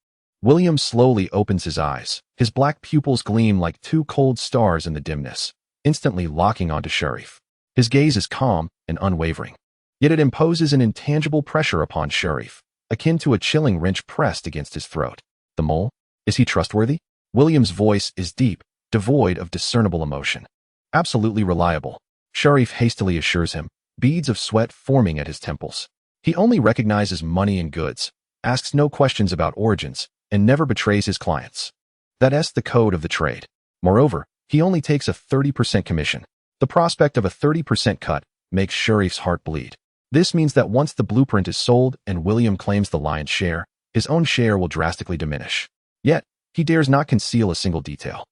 William slowly opens his eyes. His black pupils gleam like two cold stars in the dimness, instantly locking onto Sheriff. His gaze is calm and unwavering, yet it imposes an intangible pressure upon Sheriff, akin to a chilling wrench pressed against his throat. The mole? Is he trustworthy? William's voice is deep, devoid of discernible emotion. Absolutely reliable, Sheriff hastily assures him, beads of sweat forming at his temples. He only recognizes money and goods, asks no questions about origins, and never betrays his clients. That's the code of the trade. Moreover, he only takes a 30% commission. The prospect of a 30% cut makes Sheriff's heart bleed. This means that once the blueprint is sold and William claims the lion's share, his own share will drastically diminish. Yet, he dares not conceal a single detail.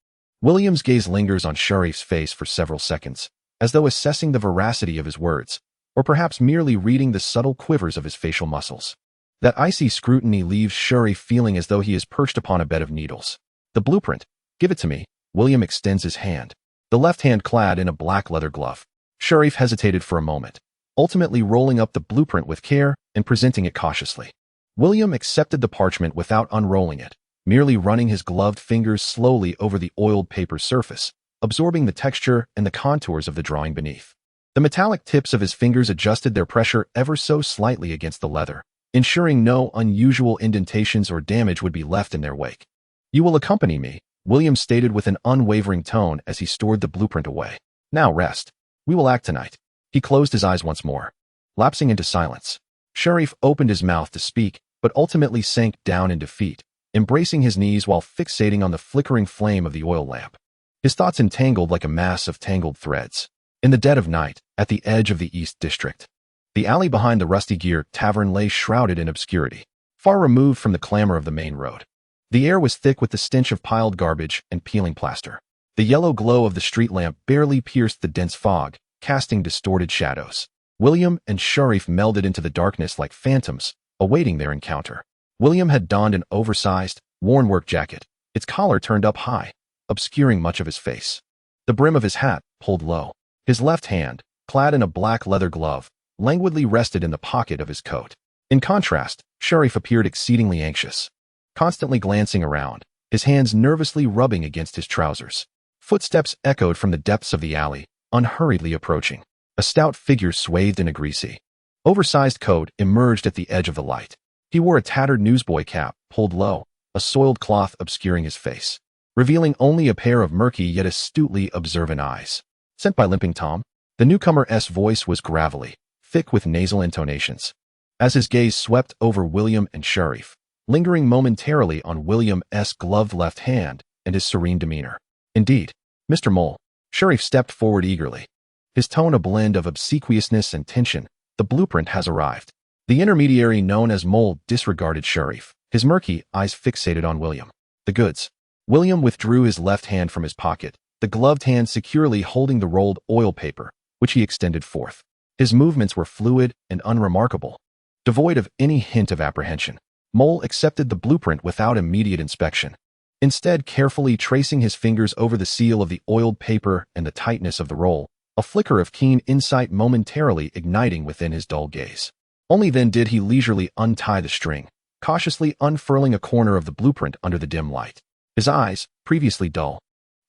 William's gaze lingers on Sheriff's face for several seconds, as though assessing the veracity of his words, or perhaps merely reading the subtle quivers of his facial muscles. That icy scrutiny leaves Sheriff feeling as though he is perched upon a bed of needles. The blueprint. Give it to me. William extends his hand, the left hand clad in a black leather glove. Sheriff hesitated for a moment, ultimately rolling up the blueprint with care and presenting it cautiously. William accepted the parchment without unrolling it, merely running his gloved fingers slowly over the oiled paper surface, absorbing the texture and the contours of the drawing beneath. The metallic tips of his fingers adjusted their pressure ever so slightly against the leather, ensuring no unusual indentations or damage would be left in their wake. "You will accompany me," William stated with an unwavering tone as he stored the blueprint away. "Now rest. We will act tonight." He closed his eyes once more, lapsing into silence. Sheriff opened his mouth to speak, but ultimately sank down in defeat, embracing his knees while fixating on the flickering flame of the oil lamp. His thoughts entangled like a mass of tangled threads. In the dead of night, at the edge of the East District, the alley behind the Rusty Gear Tavern lay shrouded in obscurity, far removed from the clamor of the main road. The air was thick with the stench of piled garbage and peeling plaster. The yellow glow of the street lamp barely pierced the dense fog, casting distorted shadows. William and Sheriff melded into the darkness like phantoms, awaiting their encounter. William had donned an oversized, worn work jacket, its collar turned up high, obscuring much of his face. The brim of his hat pulled low. His left hand, clad in a black leather glove, languidly rested in the pocket of his coat. In contrast, Sheriff appeared exceedingly anxious, constantly glancing around, his hands nervously rubbing against his trousers. Footsteps echoed from the depths of the alley, unhurriedly approaching. A stout figure swathed in a greasy, oversized coat emerged at the edge of the light. He wore a tattered newsboy cap, pulled low, a soiled cloth obscuring his face, revealing only a pair of murky yet astutely observant eyes. "Sent by Limping Tom?" The newcomer's voice was gravelly, thick with nasal intonations. As his gaze swept over William and Sheriff, lingering momentarily on William's gloved left hand and his serene demeanor. "Indeed, Mr. Mole." Sheriff stepped forward eagerly, his tone a blend of obsequiousness and tension. "The blueprint has arrived." The intermediary known as Mole disregarded Sheriff, his murky eyes fixated on William. "The goods." William withdrew his left hand from his pocket, the gloved hand securely holding the rolled oil paper, which he extended forth. His movements were fluid and unremarkable, devoid of any hint of apprehension. Mole accepted the blueprint without immediate inspection, instead carefully tracing his fingers over the seal of the oiled paper and the tightness of the roll, a flicker of keen insight momentarily igniting within his dull gaze. Only then did he leisurely untie the string, cautiously unfurling a corner of the blueprint under the dim light. His eyes, previously dull,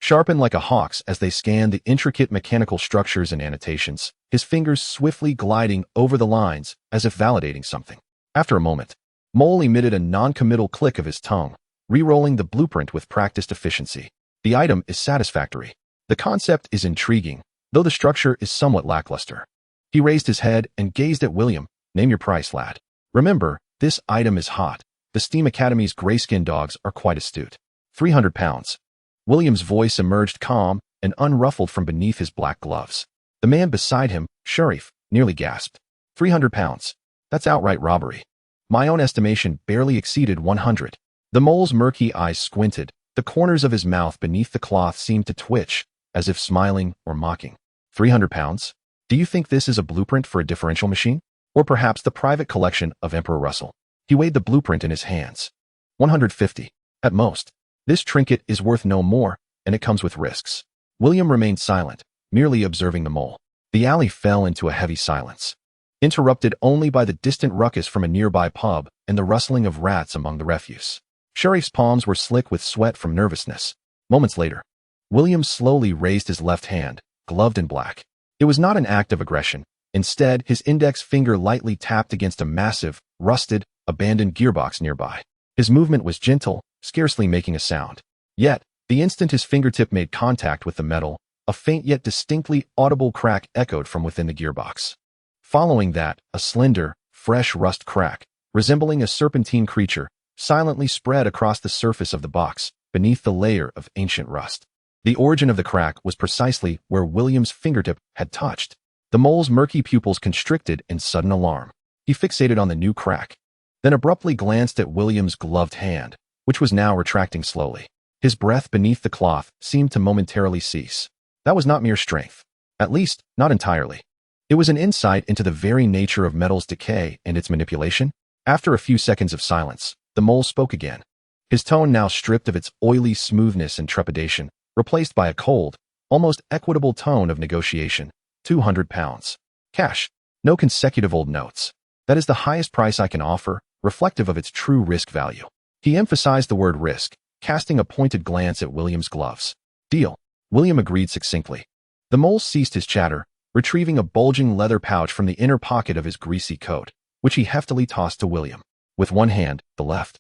sharpened like a hawk's as they scanned the intricate mechanical structures and annotations, his fingers swiftly gliding over the lines as if validating something. After a moment, Mole emitted a non-committal click of his tongue, re-rolling the blueprint with practiced efficiency. "The item is satisfactory. The concept is intriguing, though the structure is somewhat lackluster." He raised his head and gazed at William. "Name your price, lad. Remember, this item is hot. The Steam Academy's grayskin dogs are quite astute." £300. William's voice emerged calm and unruffled from beneath his black gloves. The man beside him, Sheriff, nearly gasped. £300. That's outright robbery. My own estimation barely exceeded 100. The mole's murky eyes squinted. The corners of his mouth beneath the cloth seemed to twitch, as if smiling or mocking. £300? Do you think this is a blueprint for a differential machine? Or perhaps the private collection of Emperor Russell? He weighed the blueprint in his hands. 150. At most. This trinket is worth no more, and it comes with risks. William remained silent, merely observing the mole. The alley fell into a heavy silence. interrupted only by the distant ruckus from a nearby pub and the rustling of rats among the refuse. Sharif's palms were slick with sweat from nervousness. Moments later, William slowly raised his left hand, gloved in black. It was not an act of aggression. Instead, his index finger lightly tapped against a massive, rusted, abandoned gearbox nearby. His movement was gentle, scarcely making a sound. Yet, the instant his fingertip made contact with the metal, a faint yet distinctly audible crack echoed from within the gearbox. Following that, a slender, fresh rust crack, resembling a serpentine creature, silently spread across the surface of the box, beneath the layer of ancient rust. The origin of the crack was precisely where William's fingertip had touched. The mole's murky pupils constricted in sudden alarm. He fixated on the new crack, then abruptly glanced at William's gloved hand, which was now retracting slowly. His breath beneath the cloth seemed to momentarily cease. That was not mere strength. At least, not entirely. It was an insight into the very nature of metal's decay and its manipulation. After a few seconds of silence, the mole spoke again. His tone now stripped of its oily smoothness and trepidation, replaced by a cold, almost equitable tone of negotiation. 200 pounds. Cash. No consecutive old notes. That is the highest price I can offer, reflective of its true risk value. He emphasized the word risk, casting a pointed glance at William's gloves. Deal. William agreed succinctly. The mole ceased his chatter, retrieving a bulging leather pouch from the inner pocket of his greasy coat, which he heftily tossed to William. With one hand, the left.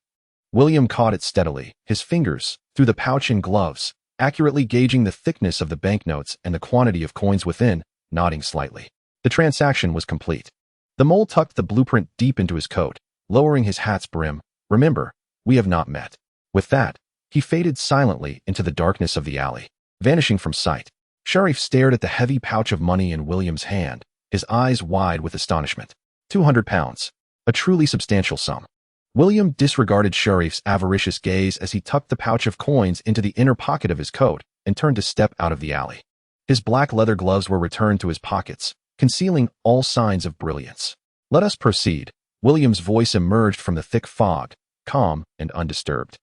William caught it steadily, his fingers, through the pouch and gloves, accurately gauging the thickness of the banknotes and the quantity of coins within, nodding slightly. The transaction was complete. The mole tucked the blueprint deep into his coat, lowering his hat's brim. Remember, we have not met. With that, he faded silently into the darkness of the alley, vanishing from sight. Sharif stared at the heavy pouch of money in William's hand, his eyes wide with astonishment. 200 pounds. A truly substantial sum. William disregarded Sharif's avaricious gaze as he tucked the pouch of coins into the inner pocket of his coat and turned to step out of the alley. His black leather gloves were returned to his pockets, concealing all signs of brilliance. Let us proceed. William's voice emerged from the thick fog, calm and undisturbed.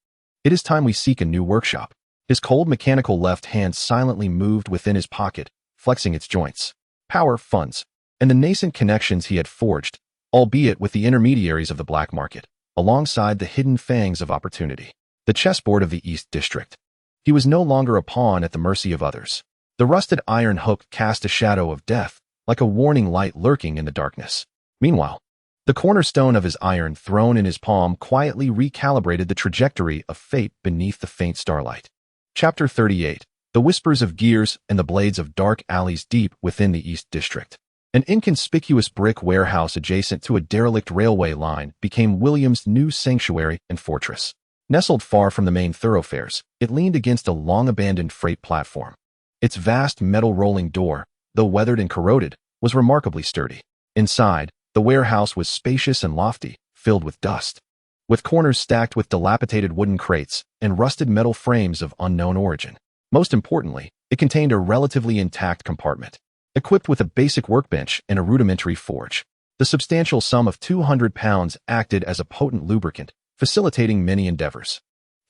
It is time we seek a new workshop. His cold mechanical left hand silently moved within his pocket, flexing its joints. Power, funds, and the nascent connections he had forged, albeit with the intermediaries of the black market, alongside the hidden fangs of opportunity. The chessboard of the East District. He was no longer a pawn at the mercy of others. The rusted iron hook cast a shadow of death, like a warning light lurking in the darkness. Meanwhile, the cornerstone of his iron throne in his palm quietly recalibrated the trajectory of fate beneath the faint starlight. Chapter 38. The whispers of gears and the blades of dark alleys deep within the East District. An inconspicuous brick warehouse adjacent to a derelict railway line became William's new sanctuary and fortress. Nestled far from the main thoroughfares, it leaned against a long-abandoned freight platform. Its vast metal rolling door, though weathered and corroded, was remarkably sturdy. Inside, the warehouse was spacious and lofty, filled with dust, with corners stacked with dilapidated wooden crates and rusted metal frames of unknown origin. Most importantly, it contained a relatively intact compartment, equipped with a basic workbench and a rudimentary forge. The substantial sum of 200 pounds acted as a potent lubricant, facilitating many endeavors.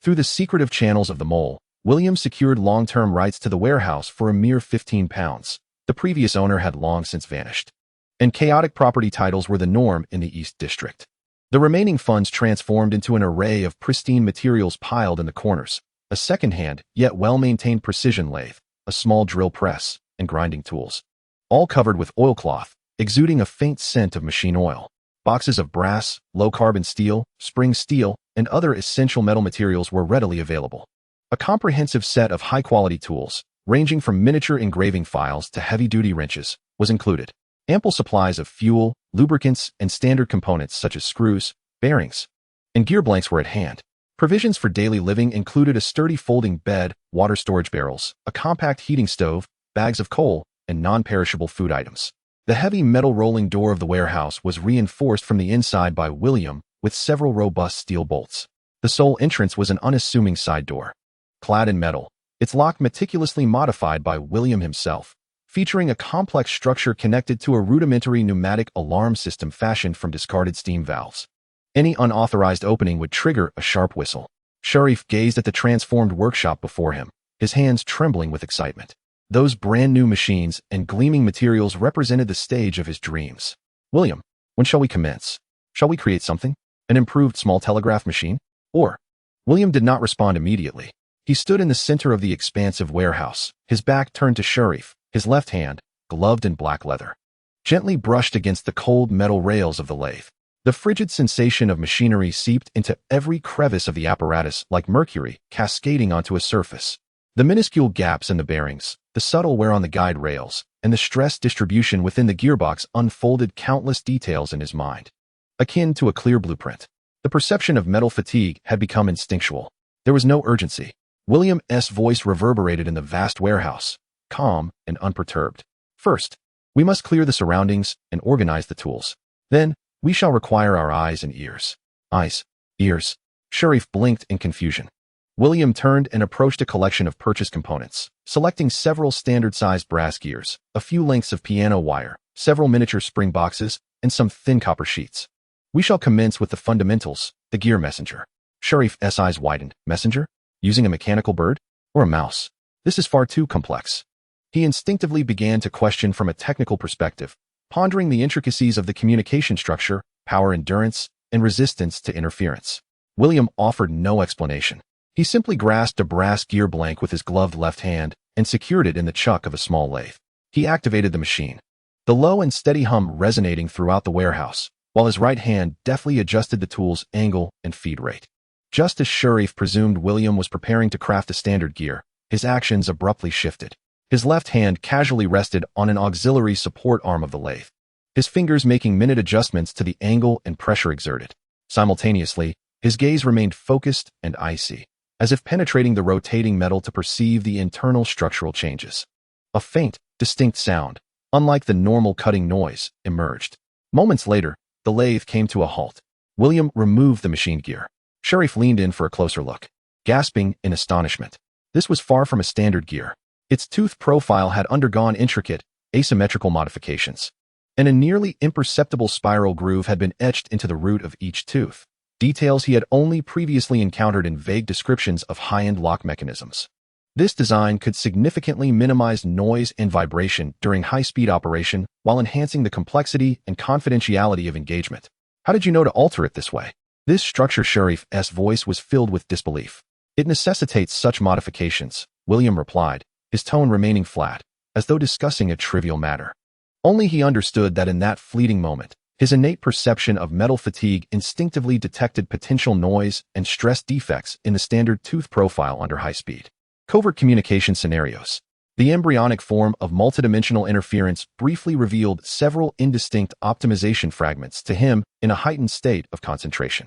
Through the secretive channels of the mole, William secured long-term rights to the warehouse for a mere 15 pounds. The previous owner had long since vanished, and chaotic property titles were the norm in the East District. The remaining funds transformed into an array of pristine materials piled in the corners, a second-hand, yet well-maintained precision lathe, a small drill press, and grinding tools, all covered with oilcloth, exuding a faint scent of machine oil. Boxes of brass, low-carbon steel, spring steel, and other essential metal materials were readily available. A comprehensive set of high-quality tools, ranging from miniature engraving files to heavy-duty wrenches, was included. Ample supplies of fuel, lubricants, and standard components such as screws, bearings, and gear blanks were at hand. Provisions for daily living included a sturdy folding bed, water storage barrels, a compact heating stove, bags of coal, and non-perishable food items. The heavy metal rolling door of the warehouse was reinforced from the inside by William with several robust steel bolts. The sole entrance was an unassuming side door, clad in metal, its lock meticulously modified by William himself, featuring a complex structure connected to a rudimentary pneumatic alarm system fashioned from discarded steam valves. Any unauthorized opening would trigger a sharp whistle. Sharif gazed at the transformed workshop before him, his hands trembling with excitement. Those brand new machines and gleaming materials represented the stage of his dreams. William, when shall we commence? Shall we create something? An improved small telegraph machine? Or? William did not respond immediately. He stood in the center of the expansive warehouse, his back turned to Sharif, his left hand, gloved in black leather, gently brushed against the cold metal rails of the lathe. The frigid sensation of machinery seeped into every crevice of the apparatus like mercury cascading onto a surface. The minuscule gaps in the bearings, the subtle wear on the guide rails, and the stress distribution within the gearbox unfolded countless details in his mind. Akin to a clear blueprint, the perception of metal fatigue had become instinctual. There was no urgency. William's voice reverberated in the vast warehouse, calm and unperturbed. First, we must clear the surroundings and organize the tools. Then, we shall require our eyes and ears. Eyes, ears. Sharif blinked in confusion. William turned and approached a collection of purchased components, selecting several standard-sized brass gears, a few lengths of piano wire, several miniature spring boxes, and some thin copper sheets. We shall commence with the fundamentals, the gear messenger. Sharif's eyes widened. Messenger? Using a mechanical bird? Or a mouse? This is far too complex. He instinctively began to question from a technical perspective, pondering the intricacies of the communication structure, power endurance, and resistance to interference. William offered no explanation. He simply grasped a brass gear blank with his gloved left hand and secured it in the chuck of a small lathe. He activated the machine, the low and steady hum resonating throughout the warehouse, while his right hand deftly adjusted the tool's angle and feed rate. Just as Sharif presumed William was preparing to craft a standard gear, his actions abruptly shifted. His left hand casually rested on an auxiliary support arm of the lathe, his fingers making minute adjustments to the angle and pressure exerted. Simultaneously, his gaze remained focused and icy, as if penetrating the rotating metal to perceive the internal structural changes. A faint, distinct sound, unlike the normal cutting noise, emerged. Moments later, the lathe came to a halt. William removed the machine gear. Sharif leaned in for a closer look, gasping in astonishment. This was far from a standard gear. Its tooth profile had undergone intricate, asymmetrical modifications, and a nearly imperceptible spiral groove had been etched into the root of each tooth, details he had only previously encountered in vague descriptions of high-end lock mechanisms. This design could significantly minimize noise and vibration during high-speed operation while enhancing the complexity and confidentiality of engagement. How did you know to alter it this way? This structure. Sharif's voice was filled with disbelief. It necessitates such modifications, William replied, his tone remaining flat, as though discussing a trivial matter. Only he understood that in that fleeting moment, his innate perception of metal fatigue instinctively detected potential noise and stress defects in the standard tooth profile under high speed. Covert communication scenarios. The embryonic form of multidimensional interference briefly revealed several indistinct optimization fragments to him in a heightened state of concentration.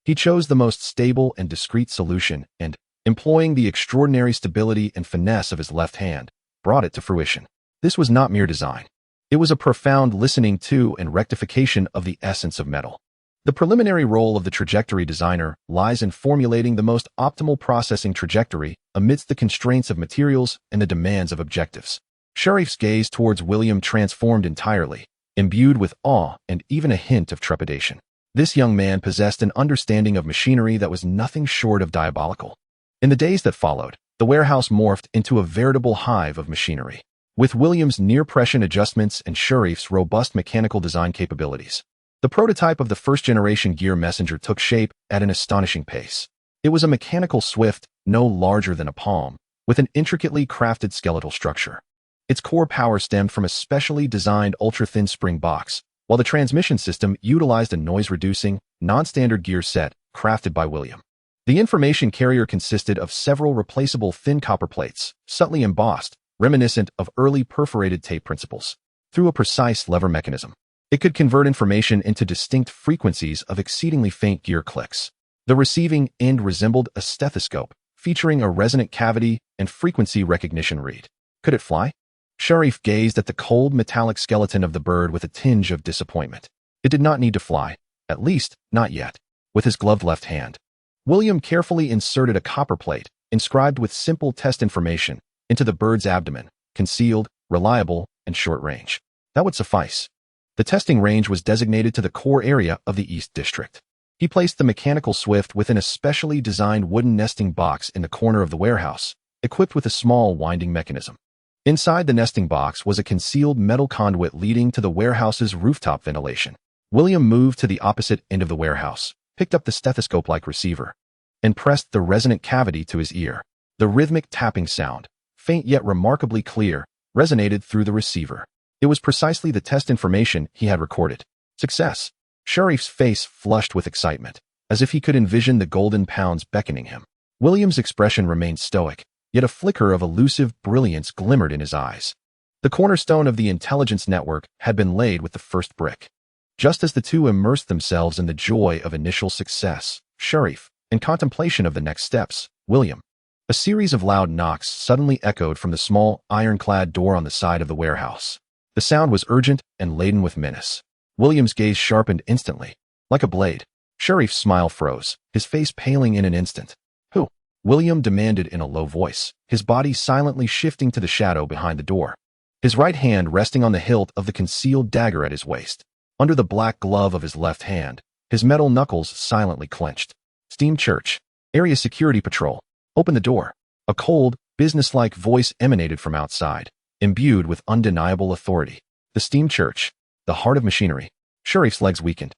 He chose the most stable and discrete solution and, employing the extraordinary stability and finesse of his left hand, brought it to fruition. This was not mere design. It was a profound listening to and rectification of the essence of metal. The preliminary role of the trajectory designer lies in formulating the most optimal processing trajectory amidst the constraints of materials and the demands of objectives. Sharif's gaze towards William transformed entirely, imbued with awe and even a hint of trepidation. This young man possessed an understanding of machinery that was nothing short of diabolical. In the days that followed, the warehouse morphed into a veritable hive of machinery, with William's near-prescient adjustments and Sharif's robust mechanical design capabilities. The prototype of the first-generation gear messenger took shape at an astonishing pace. It was a mechanical swift, no larger than a palm, with an intricately crafted skeletal structure. Its core power stemmed from a specially designed ultra-thin spring box, while the transmission system utilized a noise-reducing, non-standard gear set crafted by William. The information carrier consisted of several replaceable thin copper plates, subtly embossed, reminiscent of early perforated tape principles. Through a precise lever mechanism, it could convert information into distinct frequencies of exceedingly faint gear clicks. The receiving end resembled a stethoscope, featuring a resonant cavity and frequency recognition reed. Could it fly? Sharif gazed at the cold metallic skeleton of the bird with a tinge of disappointment. It did not need to fly, at least, not yet. With his gloved left hand, William carefully inserted a copper plate, inscribed with simple test information, into the bird's abdomen, concealed, reliable, and short range. That would suffice. The testing range was designated to the core area of the East District. He placed the mechanical swift within a specially designed wooden nesting box in the corner of the warehouse, equipped with a small winding mechanism. Inside the nesting box was a concealed metal conduit leading to the warehouse's rooftop ventilation. William moved to the opposite end of the warehouse, picked up the stethoscope-like receiver, and pressed the resonant cavity to his ear. The rhythmic tapping sound, faint yet remarkably clear, resonated through the receiver. It was precisely the test information he had recorded. Success. Sharif's face flushed with excitement, as if he could envision the golden pounds beckoning him. William's expression remained stoic, yet a flicker of elusive brilliance glimmered in his eyes. The cornerstone of the intelligence network had been laid with the first brick. Just as the two immersed themselves in the joy of initial success, Sharif, in contemplation of the next steps, William. A series of loud knocks suddenly echoed from the small, ironclad door on the side of the warehouse. The sound was urgent and laden with menace. William's gaze sharpened instantly, like a blade. Sharif's smile froze, his face paling in an instant. "Who?" William demanded in a low voice, his body silently shifting to the shadow behind the door. His right hand resting on the hilt of the concealed dagger at his waist. Under the black glove of his left hand, his metal knuckles silently clenched. "Steam Church. Area Security Patrol. Open the door." A cold, businesslike voice emanated from outside, imbued with undeniable authority. The Steam Church. The heart of machinery. Sharif's legs weakened,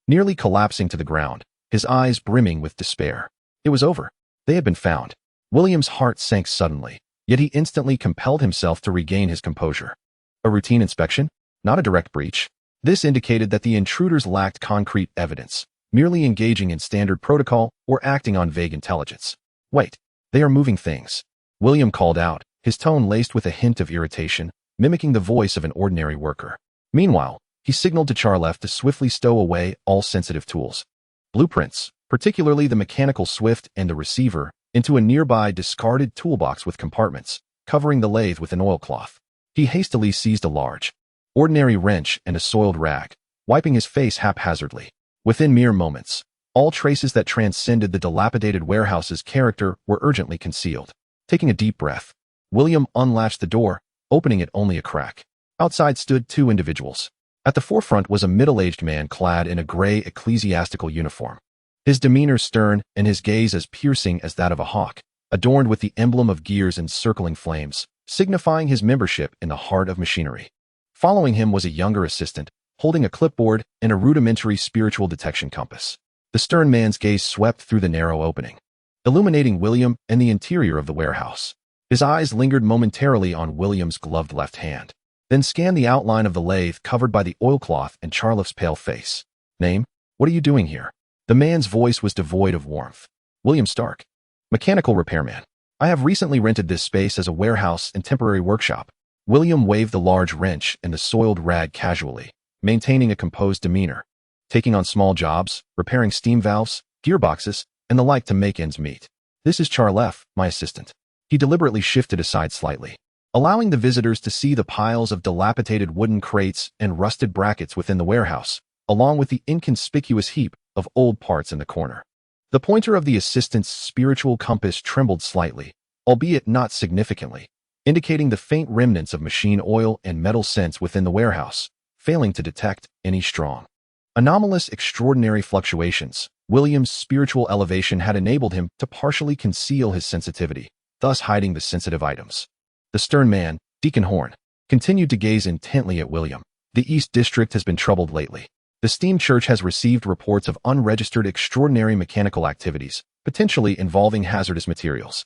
nearly collapsing to the ground, his eyes brimming with despair. It was over. They had been found. William's heart sank suddenly, yet he instantly compelled himself to regain his composure. A routine inspection? Not a direct breach. This indicated that the intruders lacked concrete evidence, merely engaging in standard protocol or acting on vague intelligence. "Wait, they are moving things," William called out, his tone laced with a hint of irritation, mimicking the voice of an ordinary worker. Meanwhile, he signaled to Charlef to swiftly stow away all sensitive tools. Blueprints, particularly the mechanical swift and the receiver, into a nearby discarded toolbox with compartments, covering the lathe with an oilcloth. He hastily seized a large, ordinary wrench and a soiled rag, wiping his face haphazardly. Within mere moments, all traces that transcended the dilapidated warehouse's character were urgently concealed. Taking a deep breath, William unlatched the door, opening it only a crack. Outside stood two individuals. At the forefront was a middle-aged man clad in a gray ecclesiastical uniform. His demeanor stern and his gaze as piercing as that of a hawk, adorned with the emblem of gears and circling flames, signifying his membership in the heart of machinery. Following him was a younger assistant, holding a clipboard and a rudimentary spiritual detection compass. The stern man's gaze swept through the narrow opening, illuminating William and the interior of the warehouse. His eyes lingered momentarily on William's gloved left hand, then scanned the outline of the lathe covered by the oilcloth and Charlef's pale face. "Name? What are you doing here?" The man's voice was devoid of warmth. "William Stark. Mechanical repairman. I have recently rented this space as a warehouse and temporary workshop." William waved the large wrench and the soiled rag casually, maintaining a composed demeanor. "Taking on small jobs, repairing steam valves, gearboxes, and the like to make ends meet. This is Charlef, my assistant." He deliberately shifted aside slightly, allowing the visitors to see the piles of dilapidated wooden crates and rusted brackets within the warehouse, along with the inconspicuous heap of old parts in the corner. The pointer of the assistant's spiritual compass trembled slightly, albeit not significantly, indicating the faint remnants of machine oil and metal scents within the warehouse, failing to detect any strong, anomalous extraordinary fluctuations. William's spiritual elevation had enabled him to partially conceal his sensitivity, thus hiding the sensitive items. The stern man, Deacon Horn, continued to gaze intently at William. "The East District has been troubled lately. The Steam Church has received reports of unregistered extraordinary mechanical activities, potentially involving hazardous materials.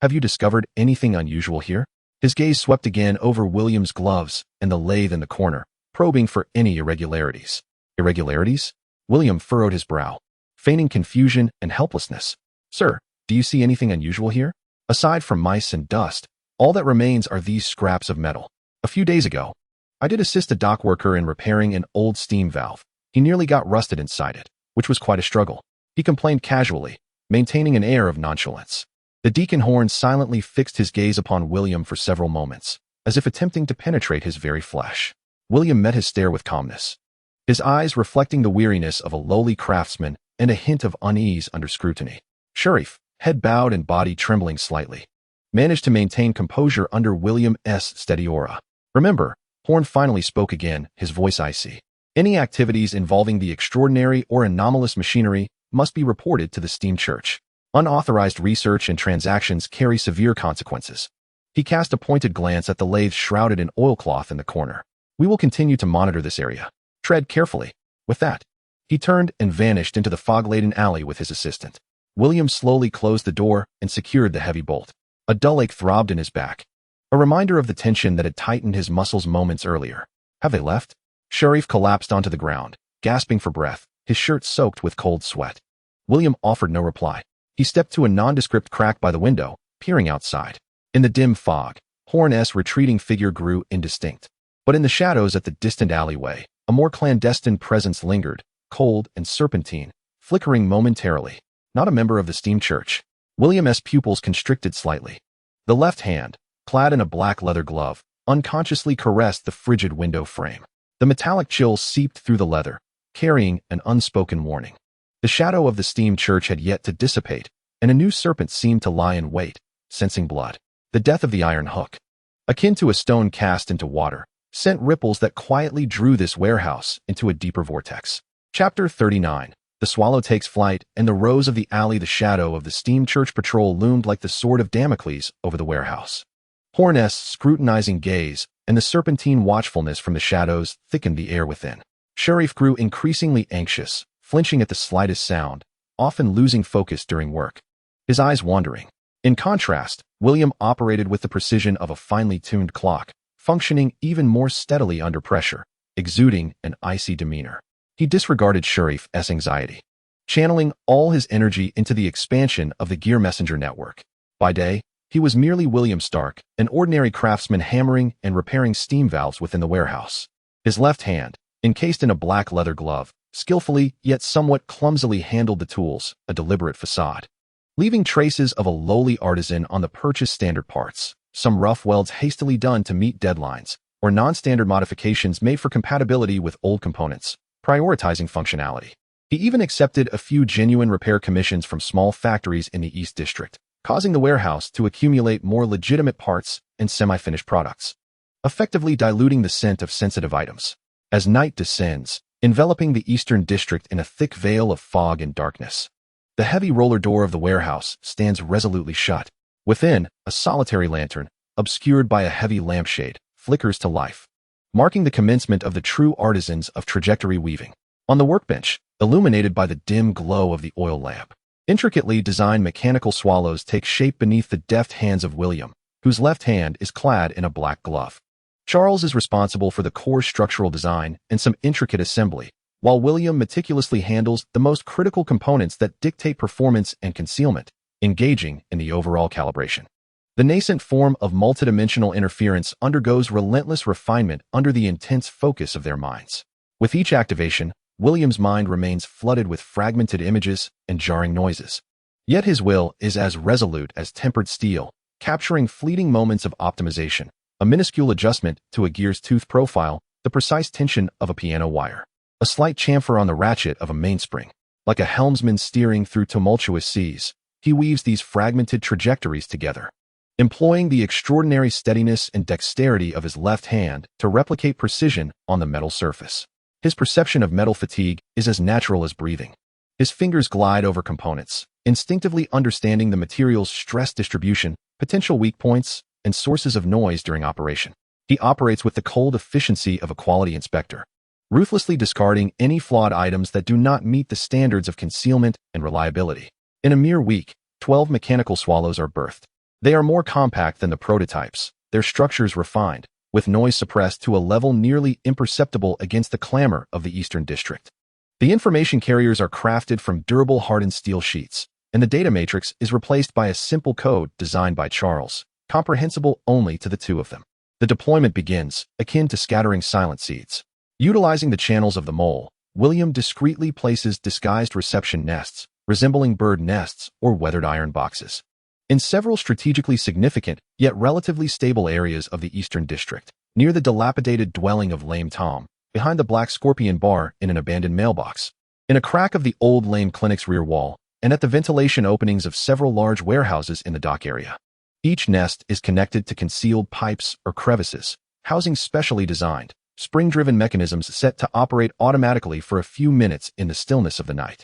Have you discovered anything unusual here?" His gaze swept again over William's gloves and the lathe in the corner, probing for any irregularities. "Irregularities?" William furrowed his brow, feigning confusion and helplessness. "Sir, do you see anything unusual here? Aside from mice and dust, all that remains are these scraps of metal. A few days ago, I did assist a dock worker in repairing an old steam valve. He nearly got rusted inside it, which was quite a struggle." He complained casually, maintaining an air of nonchalance. The Deacon Horn silently fixed his gaze upon William for several moments, as if attempting to penetrate his very flesh. William met his stare with calmness, his eyes reflecting the weariness of a lowly craftsman and a hint of unease under scrutiny. Sharif, head bowed and body trembling slightly, managed to maintain composure under William's steady aura. "Remember," Horn finally spoke again, his voice icy. "Any activities involving the extraordinary or anomalous machinery must be reported to the Steam Church. Unauthorized research and transactions carry severe consequences." He cast a pointed glance at the lathe shrouded in oilcloth in the corner. "We will continue to monitor this area. Tread carefully." With that, he turned and vanished into the fog-laden alley with his assistant. William slowly closed the door and secured the heavy bolt. A dull ache throbbed in his back, a reminder of the tension that had tightened his muscles moments earlier. "Have they left?" Sharif collapsed onto the ground, gasping for breath, his shirt soaked with cold sweat. William offered no reply. He stepped to a nondescript crack by the window, peering outside. In the dim fog, Horn's retreating figure grew indistinct. But in the shadows at the distant alleyway, a more clandestine presence lingered, cold and serpentine, flickering momentarily. Not a member of the steam church. William's pupils constricted slightly. The left hand, clad in a black leather glove, unconsciously caressed the frigid window frame. The metallic chill seeped through the leather, carrying an unspoken warning. The shadow of the steam church had yet to dissipate, and a new serpent seemed to lie in wait, sensing blood. The death of the iron hook, akin to a stone cast into water, sent ripples that quietly drew this warehouse into a deeper vortex. Chapter 39. The swallow takes flight, and the rows of the alley, the shadow of the steam church patrol loomed like the sword of Damocles over the warehouse. Horn's scrutinizing gaze and the serpentine watchfulness from the shadows thickened the air within. Sharif grew increasingly anxious, flinching at the slightest sound, often losing focus during work, his eyes wandering. In contrast, William operated with the precision of a finely tuned clock, functioning even more steadily under pressure, exuding an icy demeanor. He disregarded Sharif's anxiety, channeling all his energy into the expansion of the gear messenger network. By day, he was merely William Stark, an ordinary craftsman hammering and repairing steam valves within the warehouse. His left hand, encased in a black leather glove, skillfully yet somewhat clumsily handled the tools, a deliberate facade, leaving traces of a lowly artisan on the purchased standard parts, some rough welds hastily done to meet deadlines, or non-standard modifications made for compatibility with old components, prioritizing functionality. He even accepted a few genuine repair commissions from small factories in the East District, causing the warehouse to accumulate more legitimate parts and semi-finished products, effectively diluting the scent of sensitive items. As night descends, enveloping the Eastern District in a thick veil of fog and darkness, the heavy roller door of the warehouse stands resolutely shut. Within, a solitary lantern, obscured by a heavy lampshade, flickers to life, marking the commencement of the true artisans of trajectory weaving. On the workbench, illuminated by the dim glow of the oil lamp, intricately designed mechanical swallows take shape beneath the deft hands of William, whose left hand is clad in a black glove. Charles is responsible for the core structural design and some intricate assembly, while William meticulously handles the most critical components that dictate performance and concealment, engaging in the overall calibration. The nascent form of multidimensional interference undergoes relentless refinement under the intense focus of their minds. With each activation, William's mind remains flooded with fragmented images and jarring noises. Yet his will is as resolute as tempered steel, capturing fleeting moments of optimization, a minuscule adjustment to a gear's tooth profile, the precise tension of a piano wire, a slight chamfer on the ratchet of a mainspring. Like a helmsman steering through tumultuous seas, he weaves these fragmented trajectories together, employing the extraordinary steadiness and dexterity of his left hand to replicate precision on the metal surface. His perception of metal fatigue is as natural as breathing. His fingers glide over components, instinctively understanding the material's stress distribution, potential weak points, and sources of noise during operation. He operates with the cold efficiency of a quality inspector, ruthlessly discarding any flawed items that do not meet the standards of concealment and reliability. In a mere week, 12 mechanical swallows are birthed. They are more compact than the prototypes, their structures refined, with noise suppressed to a level nearly imperceptible against the clamor of the Eastern District. The information carriers are crafted from durable hardened steel sheets, and the data matrix is replaced by a simple code designed by Charles, comprehensible only to the two of them. The deployment begins, akin to scattering silent seeds. Utilizing the channels of the mole, William discreetly places disguised reception nests, resembling bird nests or weathered iron boxes, in several strategically significant yet relatively stable areas of the Eastern District, near the dilapidated dwelling of Lame Tom, behind the Black Scorpion bar in an abandoned mailbox, in a crack of the old Lame Clinic's rear wall, and at the ventilation openings of several large warehouses in the dock area. Each nest is connected to concealed pipes or crevices, housing specially designed, spring-driven mechanisms set to operate automatically for a few minutes in the stillness of the night.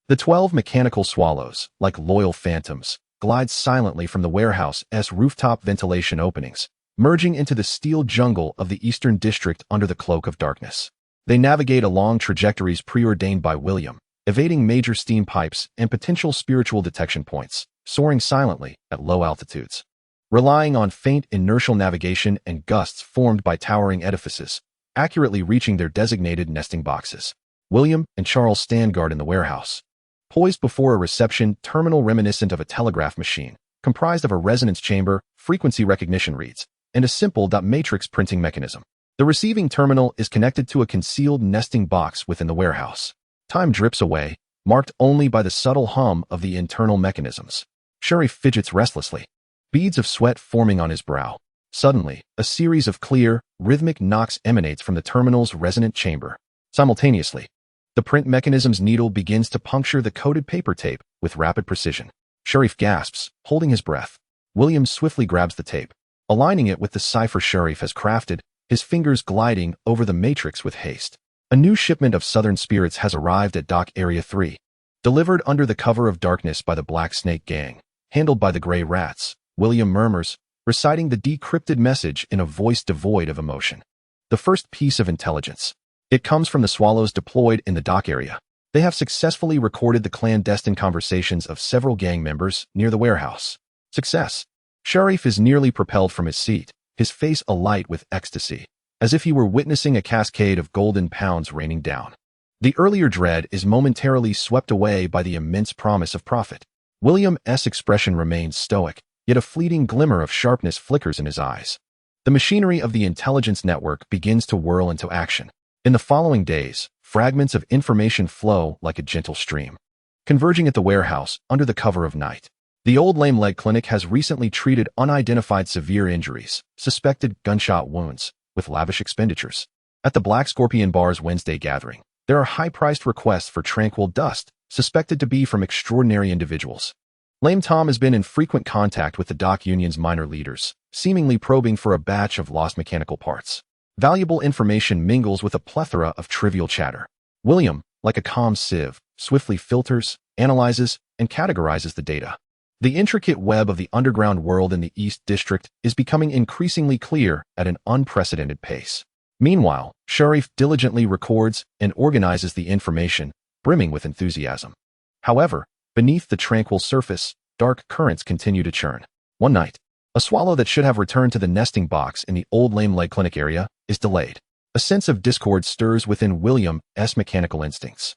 The 12 mechanical swallows, like loyal phantoms, glides silently from the warehouse's rooftop ventilation openings, merging into the steel jungle of the Eastern District under the cloak of darkness. They navigate along trajectories preordained by William, evading major steam pipes and potential spiritual detection points, soaring silently at low altitudes. Relying on faint inertial navigation and gusts formed by towering edifices, accurately reaching their designated nesting boxes. William and Charles stand guard in the warehouse, poised before a reception terminal reminiscent of a telegraph machine, comprised of a resonance chamber, frequency recognition reads, and a simple dot matrix printing mechanism. The receiving terminal is connected to a concealed nesting box within the warehouse. Time drips away, marked only by the subtle hum of the internal mechanisms. Sheriff fidgets restlessly, beads of sweat forming on his brow. Suddenly, a series of clear, rhythmic knocks emanates from the terminal's resonant chamber. Simultaneously, the print mechanism's needle begins to puncture the coated paper tape with rapid precision. Sheriff gasps, holding his breath. William swiftly grabs the tape, aligning it with the cipher Sheriff has crafted, his fingers gliding over the matrix with haste. A new shipment of Southern Spirits has arrived at Dock Area 3. Delivered under the cover of darkness by the Black Snake Gang, handled by the Gray Rats, William murmurs, reciting the decrypted message in a voice devoid of emotion. The first piece of intelligence. It comes from the Swallows deployed in the dock area. They have successfully recorded the clandestine conversations of several gang members near the warehouse. Success. Sheriff is nearly propelled from his seat, his face alight with ecstasy, as if he were witnessing a cascade of golden pounds raining down. The earlier dread is momentarily swept away by the immense promise of profit. William's expression remains stoic, yet a fleeting glimmer of sharpness flickers in his eyes. The machinery of the intelligence network begins to whirl into action. In the following days, fragments of information flow like a gentle stream, converging at the warehouse under the cover of night. The Old Lame Leg Clinic has recently treated unidentified severe injuries, suspected gunshot wounds, with lavish expenditures. At the Black Scorpion Bar's Wednesday gathering, there are high-priced requests for tranquil dust, suspected to be from extraordinary individuals. Lame Tom has been in frequent contact with the dock union's minor leaders, seemingly probing for a batch of lost mechanical parts. Valuable information mingles with a plethora of trivial chatter. William, like a calm sieve, swiftly filters, analyzes, and categorizes the data. The intricate web of the underground world in the East District is becoming increasingly clear at an unprecedented pace. Meanwhile, Sheriff diligently records and organizes the information, brimming with enthusiasm. However, beneath the tranquil surface, dark currents continue to churn. One night, a swallow that should have returned to the nesting box in the Old Lame Leg Clinic area is delayed. A sense of discord stirs within William's mechanical instincts.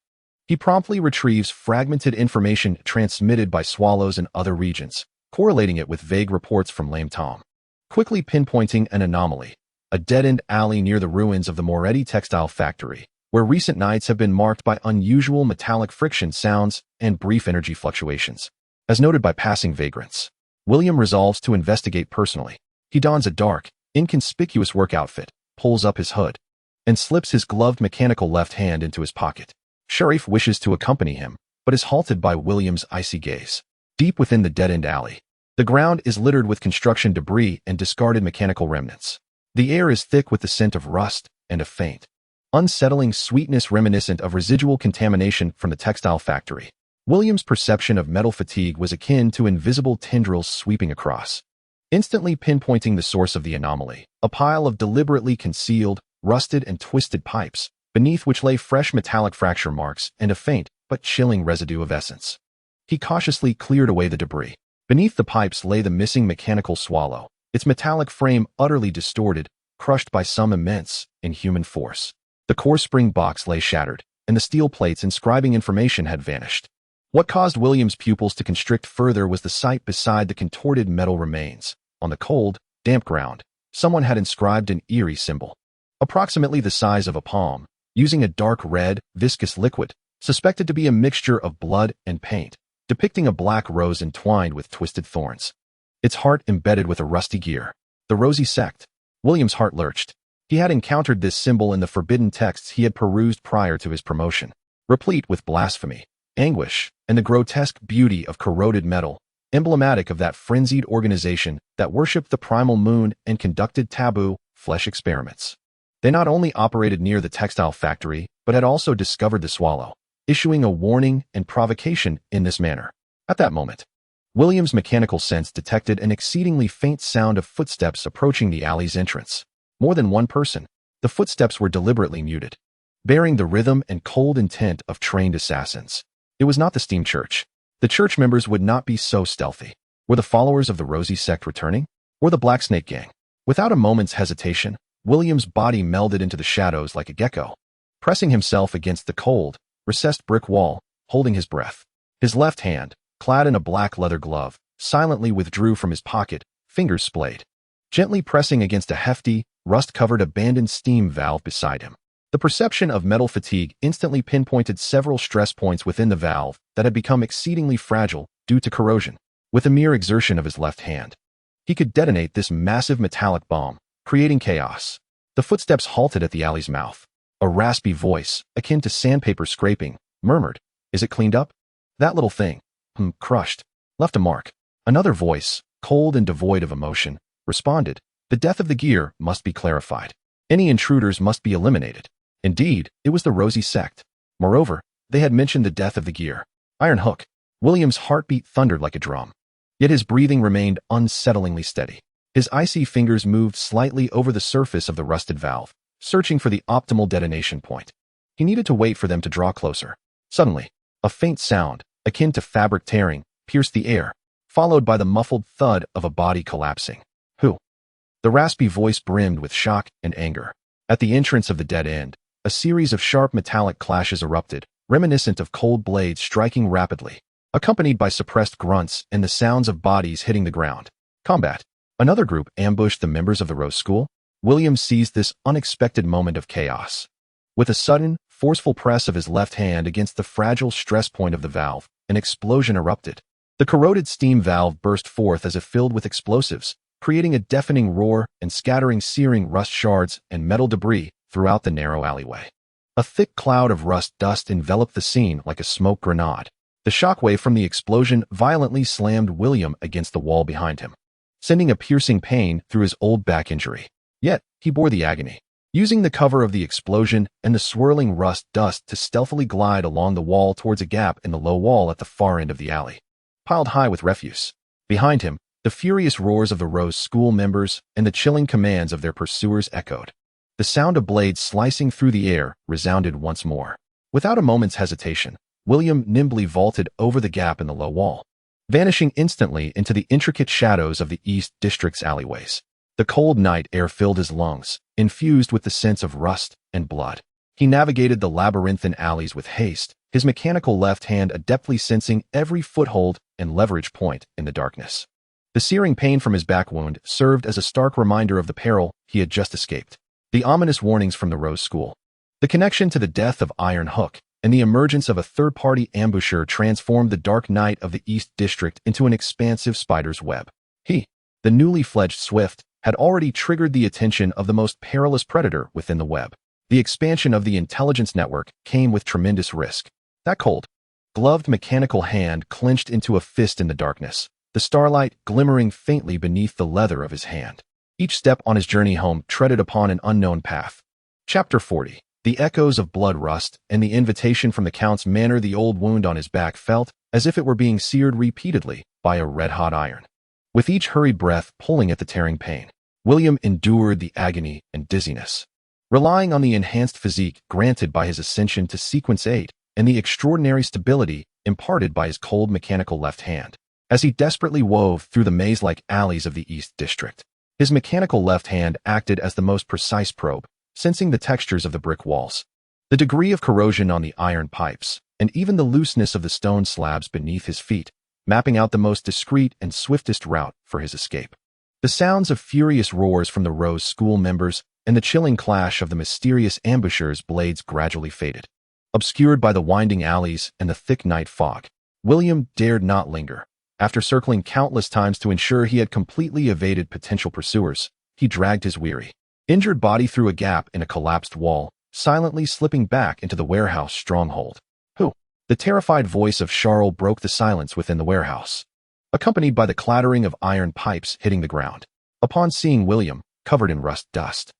He promptly retrieves fragmented information transmitted by swallows in other regions, correlating it with vague reports from Lame Tom. Quickly pinpointing an anomaly, a dead-end alley near the ruins of the Moretti textile factory, where recent nights have been marked by unusual metallic friction sounds and brief energy fluctuations. As noted by passing vagrants, William resolves to investigate personally. He dons a dark, inconspicuous work outfit, pulls up his hood, and slips his gloved mechanical left hand into his pocket. Sheriff wishes to accompany him, but is halted by William's icy gaze. Deep within the dead-end alley, the ground is littered with construction debris and discarded mechanical remnants. The air is thick with the scent of rust and a faint, unsettling sweetness reminiscent of residual contamination from the textile factory. William's perception of metal fatigue was akin to invisible tendrils sweeping across, instantly pinpointing the source of the anomaly, a pile of deliberately concealed, rusted and twisted pipes, beneath which lay fresh metallic fracture marks and a faint but chilling residue of essence. He cautiously cleared away the debris. Beneath the pipes lay the missing mechanical swallow, its metallic frame utterly distorted, crushed by some immense, inhuman force. The core spring box lay shattered, and the steel plates inscribing information had vanished. What caused William's pupils to constrict further was the sight beside the contorted metal remains. On the cold, damp ground, someone had inscribed an eerie symbol, approximately the size of a palm, using a dark red, viscous liquid, suspected to be a mixture of blood and paint, depicting a black rose entwined with twisted thorns. Its heart embedded with a rusty gear. The rosy sect. William's heart lurched. He had encountered this symbol in the forbidden texts he had perused prior to his promotion, replete with blasphemy, anguish, and the grotesque beauty of corroded metal, emblematic of that frenzied organization that worshipped the primal moon and conducted taboo, flesh experiments. They not only operated near the textile factory, but had also discovered the swallow, issuing a warning and provocation in this manner. At that moment, William's mechanical sense detected an exceedingly faint sound of footsteps approaching the alley's entrance. More than one person. The footsteps were deliberately muted, bearing the rhythm and cold intent of trained assassins. It was not the steam church. The church members would not be so stealthy. Were the followers of the Rosie sect returning? Or the Black Snake gang? Without a moment's hesitation, William's body melded into the shadows like a gecko, pressing himself against the cold, recessed brick wall, holding his breath. His left hand, clad in a black leather glove, silently withdrew from his pocket, fingers splayed, gently pressing against a hefty, rust-covered abandoned steam valve beside him. The perception of metal fatigue instantly pinpointed several stress points within the valve that had become exceedingly fragile due to corrosion. With a mere exertion of his left hand, he could detonate this massive metallic bomb, creating chaos. The footsteps halted at the alley's mouth. A raspy voice, akin to sandpaper scraping, murmured, "Is it cleaned up? That little thing, crushed, left a mark." Another voice, cold and devoid of emotion, responded, "The death of the gear must be clarified. Any intruders must be eliminated." Indeed, it was the Rosie sect. Moreover, they had mentioned the death of the gear. Iron hook. William's heartbeat thundered like a drum. Yet his breathing remained unsettlingly steady. His icy fingers moved slightly over the surface of the rusted valve, searching for the optimal detonation point. He needed to wait for them to draw closer. Suddenly, a faint sound, akin to fabric tearing, pierced the air, followed by the muffled thud of a body collapsing. Who? The raspy voice brimmed with shock and anger. At the entrance of the dead end, a series of sharp metallic clashes erupted, reminiscent of cold blades striking rapidly, accompanied by suppressed grunts and the sounds of bodies hitting the ground. Combat. Another group ambushed the members of the Rose School. William seized this unexpected moment of chaos. With a sudden, forceful press of his left hand against the fragile stress point of the valve, an explosion erupted. The corroded steam valve burst forth as if filled with explosives, creating a deafening roar and scattering searing rust shards and metal debris throughout the narrow alleyway. A thick cloud of rust dust enveloped the scene like a smoke grenade. The shockwave from the explosion violently slammed William against the wall behind him, sending a piercing pain through his old back injury. Yet, he bore the agony, using the cover of the explosion and the swirling rust dust to stealthily glide along the wall towards a gap in the low wall at the far end of the alley, piled high with refuse. Behind him, the furious roars of the Rose School members and the chilling commands of their pursuers echoed. The sound of blades slicing through the air resounded once more. Without a moment's hesitation, William nimbly vaulted over the gap in the low wall, vanishing instantly into the intricate shadows of the East District's alleyways. The cold night air filled his lungs, infused with the sense of rust and blood. He navigated the labyrinthine alleys with haste, his mechanical left hand adeptly sensing every foothold and leverage point in the darkness. The searing pain from his back wound served as a stark reminder of the peril he had just escaped. The ominous warnings from the Rose School, the connection to the death of Iron Hook, and the emergence of a third-party ambusher transformed the dark night of the East District into an expansive spider's web. He, the newly fledged Swift, had already triggered the attention of the most perilous predator within the web. The expansion of the intelligence network came with tremendous risk. That cold, gloved mechanical hand clenched into a fist in the darkness, the starlight glimmering faintly beneath the leather of his hand. Each step on his journey home treaded upon an unknown path. Chapter 40. The echoes of blood rust and the invitation from the Count's manor. The old wound on his back felt as if it were being seared repeatedly by a red-hot iron. With each hurried breath pulling at the tearing pain, William endured the agony and dizziness, relying on the enhanced physique granted by his ascension to Sequence 8 and the extraordinary stability imparted by his cold mechanical left hand. As he desperately wove through the maze-like alleys of the East District, his mechanical left hand acted as the most precise probe, sensing the textures of the brick walls, the degree of corrosion on the iron pipes, and even the looseness of the stone slabs beneath his feet, mapping out the most discreet and swiftest route for his escape. The sounds of furious roars from the Rose School members and the chilling clash of the mysterious ambushers' blades gradually faded. Obscured by the winding alleys and the thick night fog, William dared not linger. After circling countless times to ensure he had completely evaded potential pursuers, he dragged his weary, injured body through a gap in a collapsed wall, silently slipping back into the warehouse stronghold. Who? The terrified voice of Charles broke the silence within the warehouse, accompanied by the clattering of iron pipes hitting the ground. Upon seeing William, covered in rust dust,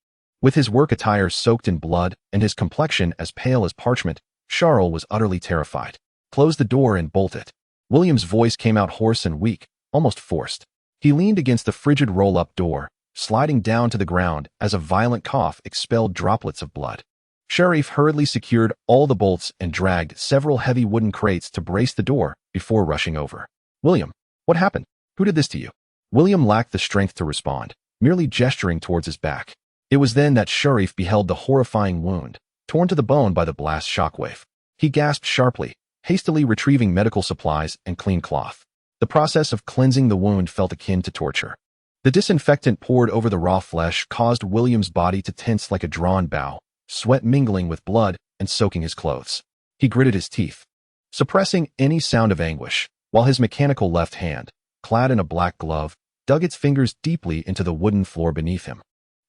with his work attire soaked in blood and his complexion as pale as parchment, Charles was utterly terrified. Close the door and bolt it. William's voice came out hoarse and weak, almost forced. He leaned against the frigid roll-up door, sliding down to the ground as a violent cough expelled droplets of blood. Sharif hurriedly secured all the bolts and dragged several heavy wooden crates to brace the door before rushing over. "William, what happened? Who did this to you?" William lacked the strength to respond, merely gesturing towards his back. It was then that Sharif beheld the horrifying wound, torn to the bone by the blast shockwave. He gasped sharply, hastily retrieving medical supplies and clean cloth. The process of cleansing the wound felt akin to torture. The disinfectant poured over the raw flesh caused William's body to tense like a drawn bow, sweat mingling with blood and soaking his clothes. He gritted his teeth, suppressing any sound of anguish, while his mechanical left hand, clad in a black glove, dug its fingers deeply into the wooden floor beneath him,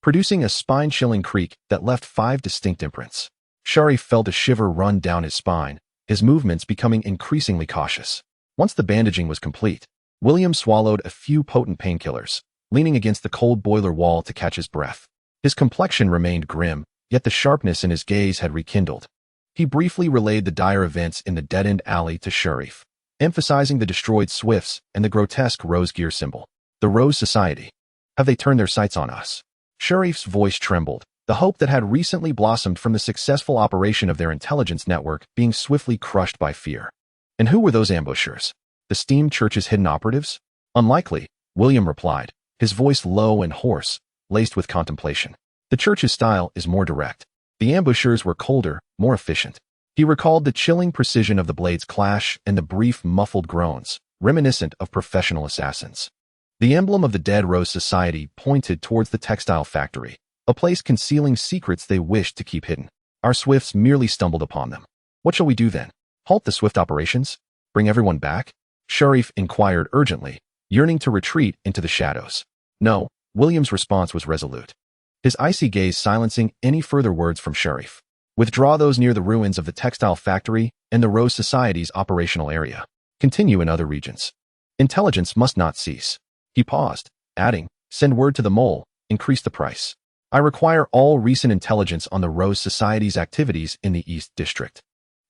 producing a spine-chilling creak that left 5 distinct imprints. Sharif felt a shiver run down his spine, his movements becoming increasingly cautious. Once the bandaging was complete, William swallowed a few potent painkillers, leaning against the cold boiler wall to catch his breath. His complexion remained grim, yet the sharpness in his gaze had rekindled. He briefly relayed the dire events in the dead-end alley to Sharif, emphasizing the destroyed Swifts and the grotesque rose gear symbol. "The Rose Society. Have they turned their sights on us?" Sharif's voice trembled, the hope that had recently blossomed from the successful operation of their intelligence network being swiftly crushed by fear. "And who were those ambushers? The steam church's hidden operatives?" "Unlikely," William replied, his voice low and hoarse, laced with contemplation. "The church's style is more direct. The ambushers were colder, more efficient." He recalled the chilling precision of the blade's clash and the brief, muffled groans, reminiscent of professional assassins. The emblem of the Dead Rose Society pointed towards the textile factory, a place concealing secrets they wished to keep hidden. "Our Swifts merely stumbled upon them. What shall we do then? Halt the Swift operations? Bring everyone back?" Sharif inquired urgently, yearning to retreat into the shadows. "No," William's response was resolute, his icy gaze silencing any further words from Sharif. "Withdraw those near the ruins of the textile factory and the Rose Society's operational area. Continue in other regions. Intelligence must not cease." He paused, adding, "Send word to the mole, increase the price. I require all recent intelligence on the Rose Society's activities in the East District,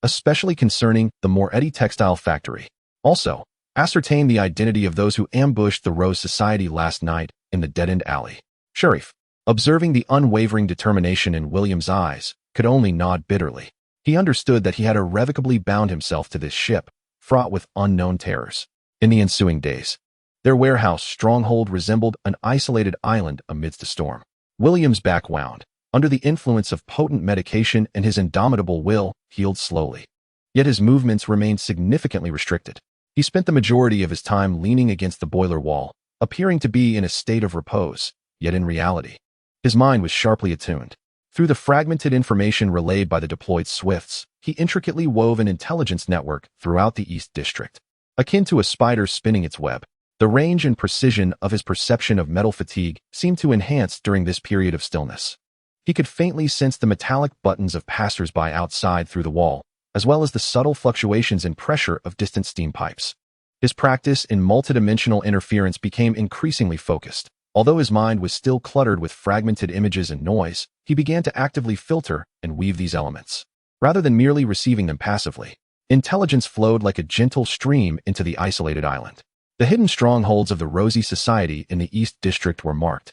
especially concerning the Moretti textile factory. Also, ascertain the identity of those who ambushed the Rose Society last night in the dead-end alley." Sharif, observing the unwavering determination in William's eyes, could only nod bitterly. He understood that he had irrevocably bound himself to this ship, fraught with unknown terrors. In the ensuing days, their warehouse stronghold resembled an isolated island amidst a storm. William's back wound, under the influence of potent medication, and his indomitable will healed slowly. Yet his movements remained significantly restricted. He spent the majority of his time leaning against the boiler wall, appearing to be in a state of repose, yet in reality, his mind was sharply attuned. Through the fragmented information relayed by the deployed Swifts, he intricately wove an intelligence network throughout the East District. Akin to a spider spinning its web, the range and precision of his perception of metal fatigue seemed to enhance during this period of stillness. He could faintly sense the metallic buttons of passers-by outside through the wall, as well as the subtle fluctuations in pressure of distant steam pipes. His practice in multidimensional interference became increasingly focused. Although his mind was still cluttered with fragmented images and noise, he began to actively filter and weave these elements. Rather than merely receiving them passively, intelligence flowed like a gentle stream into the isolated island. The hidden strongholds of the Rosy Society in the East District were marked,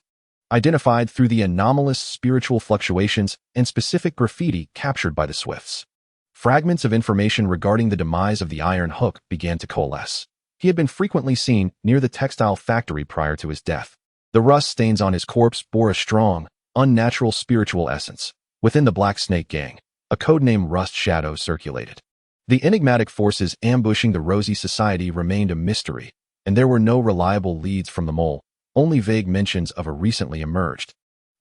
identified through the anomalous spiritual fluctuations and specific graffiti captured by the Swifts. Fragments of information regarding the demise of the Iron Hook began to coalesce. He had been frequently seen near the textile factory prior to his death. The rust stains on his corpse bore a strong, unnatural spiritual essence. Within the Black Snake Gang, a codename Rust Shadow circulated. The enigmatic forces ambushing the Rosy Society remained a mystery, and there were no reliable leads from the mole, only vague mentions of a recently emerged,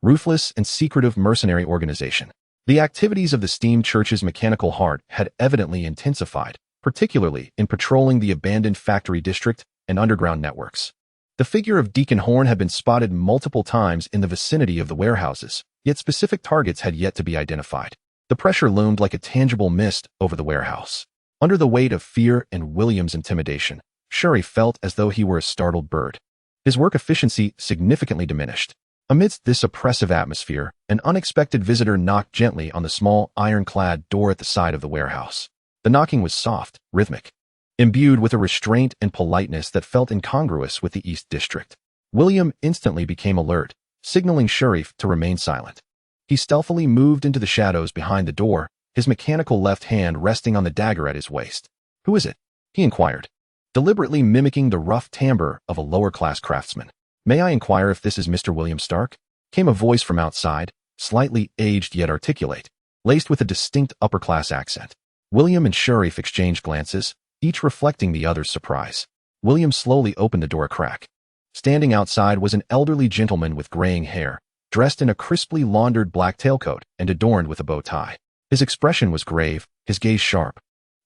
ruthless and secretive mercenary organization. The activities of the Steam Church's mechanical heart had evidently intensified, particularly in patrolling the abandoned factory district and underground networks. The figure of Deacon Horn had been spotted multiple times in the vicinity of the warehouses, yet specific targets had yet to be identified. The pressure loomed like a tangible mist over the warehouse. Under the weight of fear and William's intimidation, Sharif felt as though he were a startled bird. His work efficiency significantly diminished. Amidst this oppressive atmosphere, an unexpected visitor knocked gently on the small, ironclad door at the side of the warehouse. The knocking was soft, rhythmic, imbued with a restraint and politeness that felt incongruous with the East District. William instantly became alert, signaling Sharif to remain silent. He stealthily moved into the shadows behind the door, his mechanical left hand resting on the dagger at his waist. "Who is it?" he inquired, deliberately mimicking the rough timbre of a lower-class craftsman. "May I inquire if this is Mr. William Stark?" came a voice from outside, slightly aged yet articulate, laced with a distinct upper-class accent. William and Sharif exchanged glances, each reflecting the other's surprise. William slowly opened the door a crack. Standing outside was an elderly gentleman with graying hair, dressed in a crisply laundered black tailcoat and adorned with a bow tie. His expression was grave, his gaze sharp,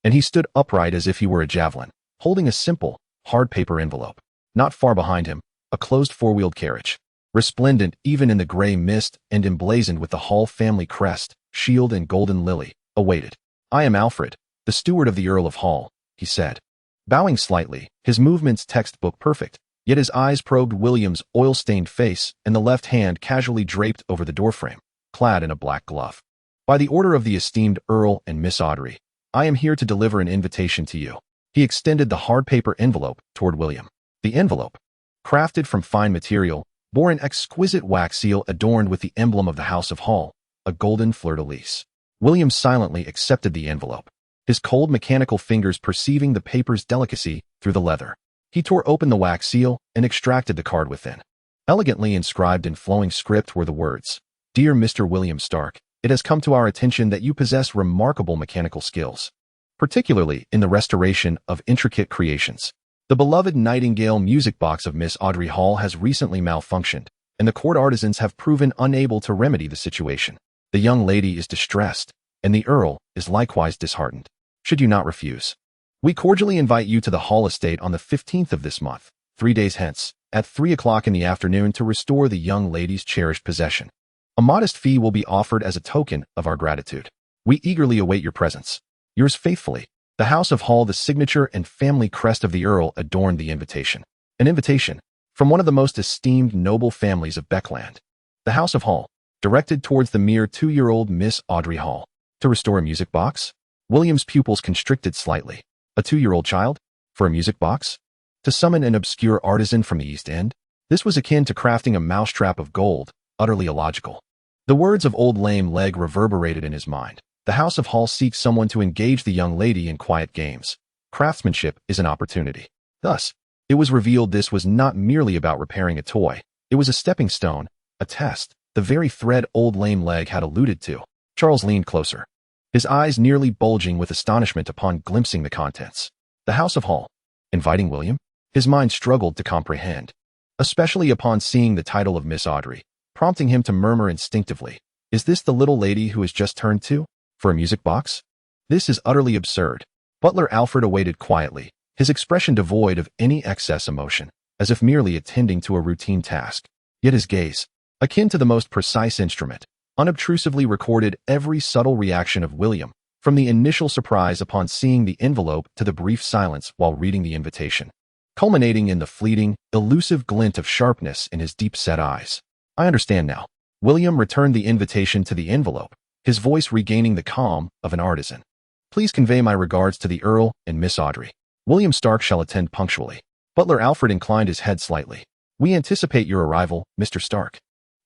and he stood upright as if he were a javelin, holding a simple, hard paper envelope. Not far behind him, a closed four-wheeled carriage, resplendent even in the gray mist and emblazoned with the Hall family crest, shield and golden lily, awaited. "I am Alfred, the steward of the Earl of Hall," he said, bowing slightly, his movements textbook perfect, yet his eyes probed William's oil-stained face and the left hand casually draped over the doorframe, clad in a black glove. "By the order of the esteemed Earl and Miss Audrey, I am here to deliver an invitation to you." He extended the hard paper envelope toward William. The envelope, crafted from fine material, bore an exquisite wax seal adorned with the emblem of the House of Hall, a golden fleur-de-lis. William silently accepted the envelope, his cold mechanical fingers perceiving the paper's delicacy through the leather. He tore open the wax seal and extracted the card within. Elegantly inscribed in flowing script were the words, "Dear Mr. William Stark, it has come to our attention that you possess remarkable mechanical skills, particularly in the restoration of intricate creations. The beloved Nightingale music box of Miss Audrey Hall has recently malfunctioned, and the court artisans have proven unable to remedy the situation. The young lady is distressed, and the Earl is likewise disheartened. Should you not refuse, we cordially invite you to the Hall estate on the 15th of this month, 3 days hence, at 3 o'clock in the afternoon to restore the young lady's cherished possession. A modest fee will be offered as a token of our gratitude. We eagerly await your presence. Yours faithfully, the House of Hall." The signature and family crest of the Earl adorned the invitation. An invitation from one of the most esteemed noble families of Backlund. The House of Hall, directed towards the mere 2-year-old Miss Audrey Hall. To restore a music box? William's pupils constricted slightly. A 2-year-old child? For a music box? To summon an obscure artisan from the East End? This was akin to crafting a mousetrap of gold, utterly illogical. The words of Old Lame Leg reverberated in his mind. The House of Hall seeks someone to engage the young lady in quiet games. Craftsmanship is an opportunity. Thus, it was revealed this was not merely about repairing a toy. It was a stepping stone, a test, the very thread Old Lame Leg had alluded to. Charles leaned closer, his eyes nearly bulging with astonishment upon glimpsing the contents. The House of Hall, inviting William? His mind struggled to comprehend, especially upon seeing the title of Miss Audrey, prompting him to murmur instinctively, "Is this the little lady who has just turned 2? For a music box? This is utterly absurd." Butler Alfred awaited quietly, his expression devoid of any excess emotion, as if merely attending to a routine task. Yet his gaze, akin to the most precise instrument, unobtrusively recorded every subtle reaction of William, from the initial surprise upon seeing the envelope to the brief silence while reading the invitation, culminating in the fleeting, elusive glint of sharpness in his deep-set eyes. "I understand now." William returned the invitation to the envelope, his voice regaining the calm of an artisan. "Please convey my regards to the Earl and Miss Audrey. William Stark shall attend punctually." Butler Alfred inclined his head slightly. "We anticipate your arrival, Mr. Stark."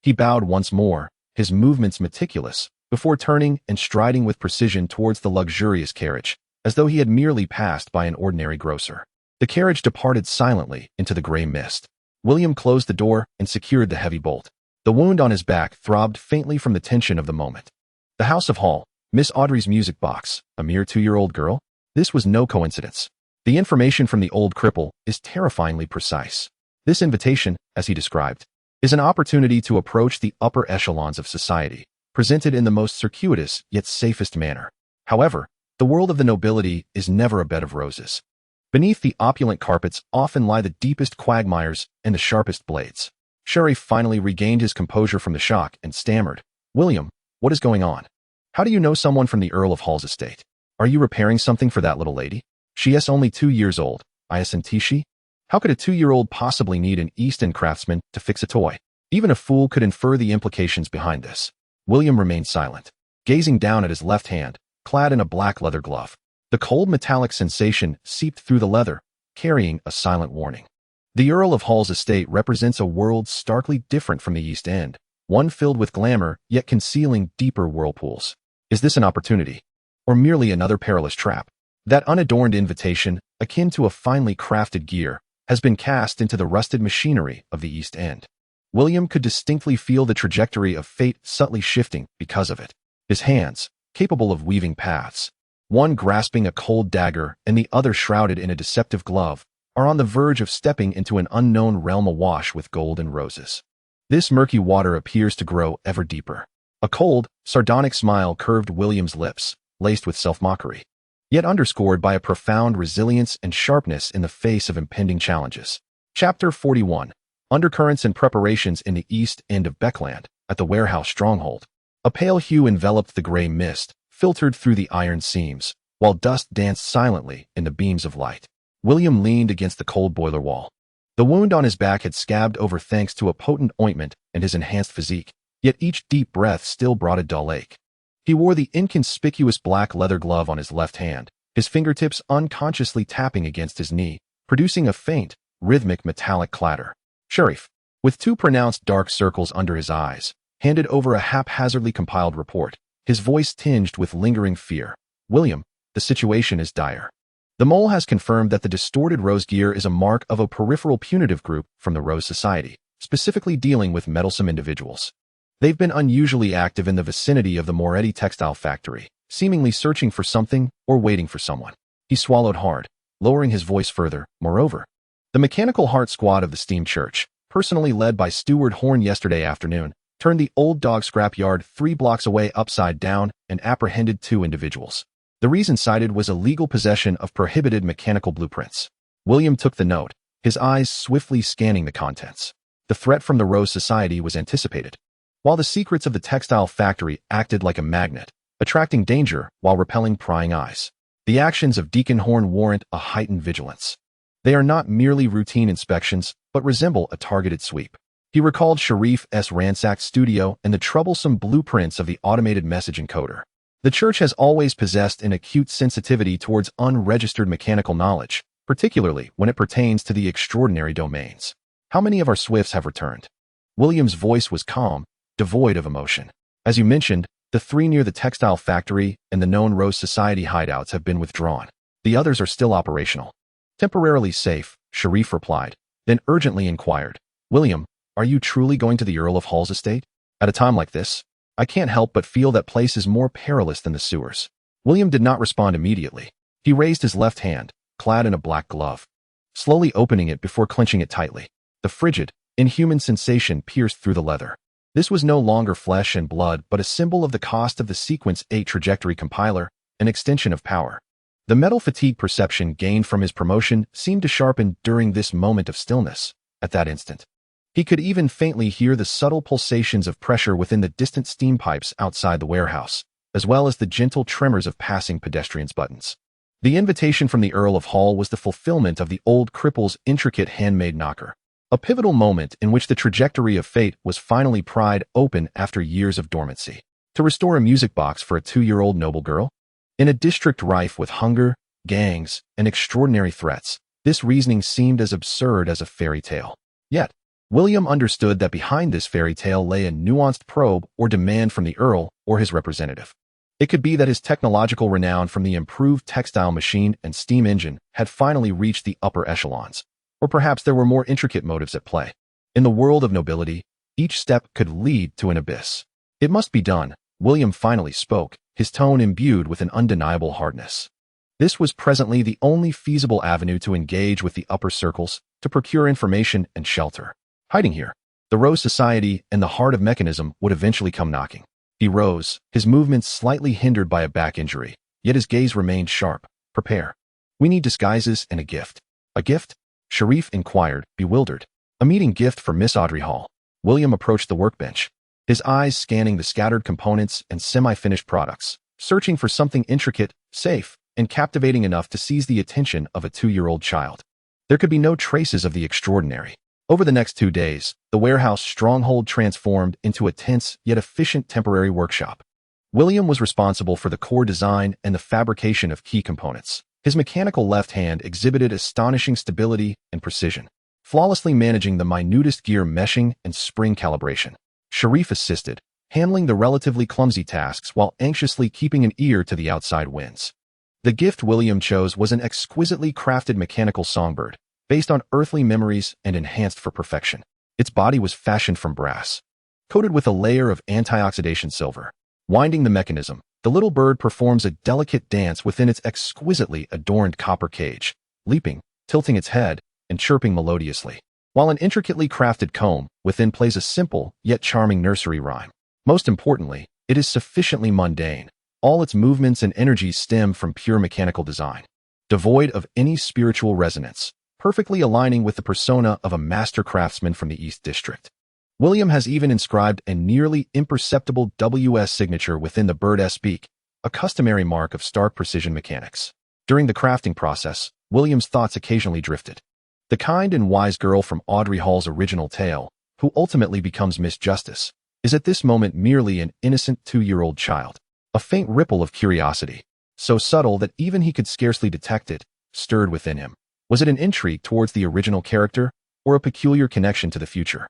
He bowed once more, his movements meticulous, before turning and striding with precision towards the luxurious carriage, as though he had merely passed by an ordinary grocer. The carriage departed silently into the gray mist. William closed the door and secured the heavy bolt. The wound on his back throbbed faintly from the tension of the moment. The House of Hall, Miss Audrey's music box, a mere 2-year-old girl? This was no coincidence. The information from the old cripple is terrifyingly precise. This invitation, as he described, is an opportunity to approach the upper echelons of society, presented in the most circuitous yet safest manner. However, the world of the nobility is never a bed of roses. Beneath the opulent carpets often lie the deepest quagmires and the sharpest blades. Sharif finally regained his composure from the shock and stammered, "William, what is going on? How do you know someone from the Earl of Hall's estate? Are you repairing something for that little lady? She is only 2 years old, isn't she? How could a 2-year-old possibly need an East End craftsman to fix a toy?" Even a fool could infer the implications behind this. William remained silent, gazing down at his left hand, clad in a black leather glove. The cold metallic sensation seeped through the leather, carrying a silent warning. The Earl of Hall's estate represents a world starkly different from the East End, one filled with glamour yet concealing deeper whirlpools. Is this an opportunity? Or merely another perilous trap? That unadorned invitation, akin to a finely crafted gear, has been cast into the rusted machinery of the East End. William could distinctly feel the trajectory of fate subtly shifting because of it. His hands, capable of weaving paths, one grasping a cold dagger and the other shrouded in a deceptive glove, are on the verge of stepping into an unknown realm awash with gold and roses. This murky water appears to grow ever deeper. A cold, sardonic smile curved William's lips, laced with self-mockery, yet underscored by a profound resilience and sharpness in the face of impending challenges. Chapter 41. Undercurrents and preparations in the east end of Backlund, at the warehouse stronghold. A pale hue enveloped the gray mist, filtered through the iron seams, while dust danced silently in the beams of light. William leaned against the cold boiler wall. The wound on his back had scabbed over thanks to a potent ointment and his enhanced physique, yet each deep breath still brought a dull ache. He wore the inconspicuous black leather glove on his left hand, his fingertips unconsciously tapping against his knee, producing a faint, rhythmic metallic clatter. Sheriff, with two pronounced dark circles under his eyes, handed over a haphazardly compiled report, his voice tinged with lingering fear. William, the situation is dire. The mole has confirmed that the distorted rose gear is a mark of a peripheral punitive group from the Rose Society, specifically dealing with meddlesome individuals. They've been unusually active in the vicinity of the Moretti textile factory, seemingly searching for something or waiting for someone. He swallowed hard, lowering his voice further. Moreover, the Mechanical Heart Squad of the Steam Church, personally led by Steward Horn yesterday afternoon, turned the old dog scrapyard 3 blocks away upside down and apprehended 2 individuals. The reason cited was illegal possession of prohibited mechanical blueprints. William took the note, his eyes swiftly scanning the contents. The threat from the Rose Society was anticipated, while the secrets of the textile factory acted like a magnet, attracting danger while repelling prying eyes. The actions of Deacon Horn warrant a heightened vigilance. They are not merely routine inspections, but resemble a targeted sweep. He recalled Sharif's ransacked studio and the troublesome blueprints of the automated message encoder. The church has always possessed an acute sensitivity towards unregistered mechanical knowledge, particularly when it pertains to the extraordinary domains. How many of our Swifts have returned? William's voice was calm, devoid of emotion. As you mentioned, the 3 near the textile factory and the known Rose Society hideouts have been withdrawn. The others are still operational. Temporarily safe, Sharif replied, then urgently inquired, William, are you truly going to the Earl of Hall's estate? At a time like this, I can't help but feel that place is more perilous than the sewers. William did not respond immediately. He raised his left hand, clad in a black glove, slowly opening it before clenching it tightly. The frigid, inhuman sensation pierced through the leather. This was no longer flesh and blood, but a symbol of the cost of the Sequence 8 trajectory compiler, an extension of power. The metal fatigue perception gained from his promotion seemed to sharpen during this moment of stillness. At that instant, he could even faintly hear the subtle pulsations of pressure within the distant steam pipes outside the warehouse, as well as the gentle tremors of passing pedestrians' buttons. The invitation from the Earl of Hall was the fulfillment of the old cripple's intricate handmade knocker, a pivotal moment in which the trajectory of fate was finally pried open after years of dormancy. To restore a music box for a 2-year-old noble girl? In a district rife with hunger, gangs, and extraordinary threats, this reasoning seemed as absurd as a fairy tale. Yet, William understood that behind this fairy tale lay a nuanced probe or demand from the Earl or his representative. It could be that his technological renown from the improved textile machine and steam engine had finally reached the upper echelons, or perhaps there were more intricate motives at play. In the world of nobility, each step could lead to an abyss. It must be done, William finally spoke, his tone imbued with an undeniable hardness. This was presently the only feasible avenue to engage with the upper circles, to procure information and shelter. Hiding here, the Rose Society and the heart of mechanism would eventually come knocking. He rose, his movements slightly hindered by a back injury, yet his gaze remained sharp. Prepare. We need disguises and a gift. A gift? Sharif inquired, bewildered. A meeting gift for Miss Audrey Hall. William approached the workbench, his eyes scanning the scattered components and semi-finished products, searching for something intricate, safe, and captivating enough to seize the attention of a 2-year-old child. There could be no traces of the extraordinary. Over the next 2 days, the warehouse stronghold transformed into a tense yet efficient temporary workshop. William was responsible for the core design and the fabrication of key components. His mechanical left hand exhibited astonishing stability and precision, flawlessly managing the minutest gear meshing and spring calibration. Sharif assisted, handling the relatively clumsy tasks while anxiously keeping an ear to the outside winds. The gift William chose was an exquisitely crafted mechanical songbird, based on earthly memories and enhanced for perfection. Its body was fashioned from brass, coated with a layer of antioxidation silver. Winding the mechanism, the little bird performs a delicate dance within its exquisitely adorned copper cage, leaping, tilting its head, and chirping melodiously, while an intricately crafted comb within plays a simple yet charming nursery rhyme. Most importantly, it is sufficiently mundane. All its movements and energies stem from pure mechanical design, devoid of any spiritual resonance, perfectly aligning with the persona of a master craftsman from the East District. William has even inscribed a nearly imperceptible WS signature within the bird's beak, a customary mark of stark precision mechanics. During the crafting process, William's thoughts occasionally drifted. The kind and wise girl from Audrey Hall's original tale, who ultimately becomes Miss Justice, is at this moment merely an innocent 2-year-old child. A faint ripple of curiosity, so subtle that even he could scarcely detect it, stirred within him. Was it an intrigue towards the original character, or a peculiar connection to the future?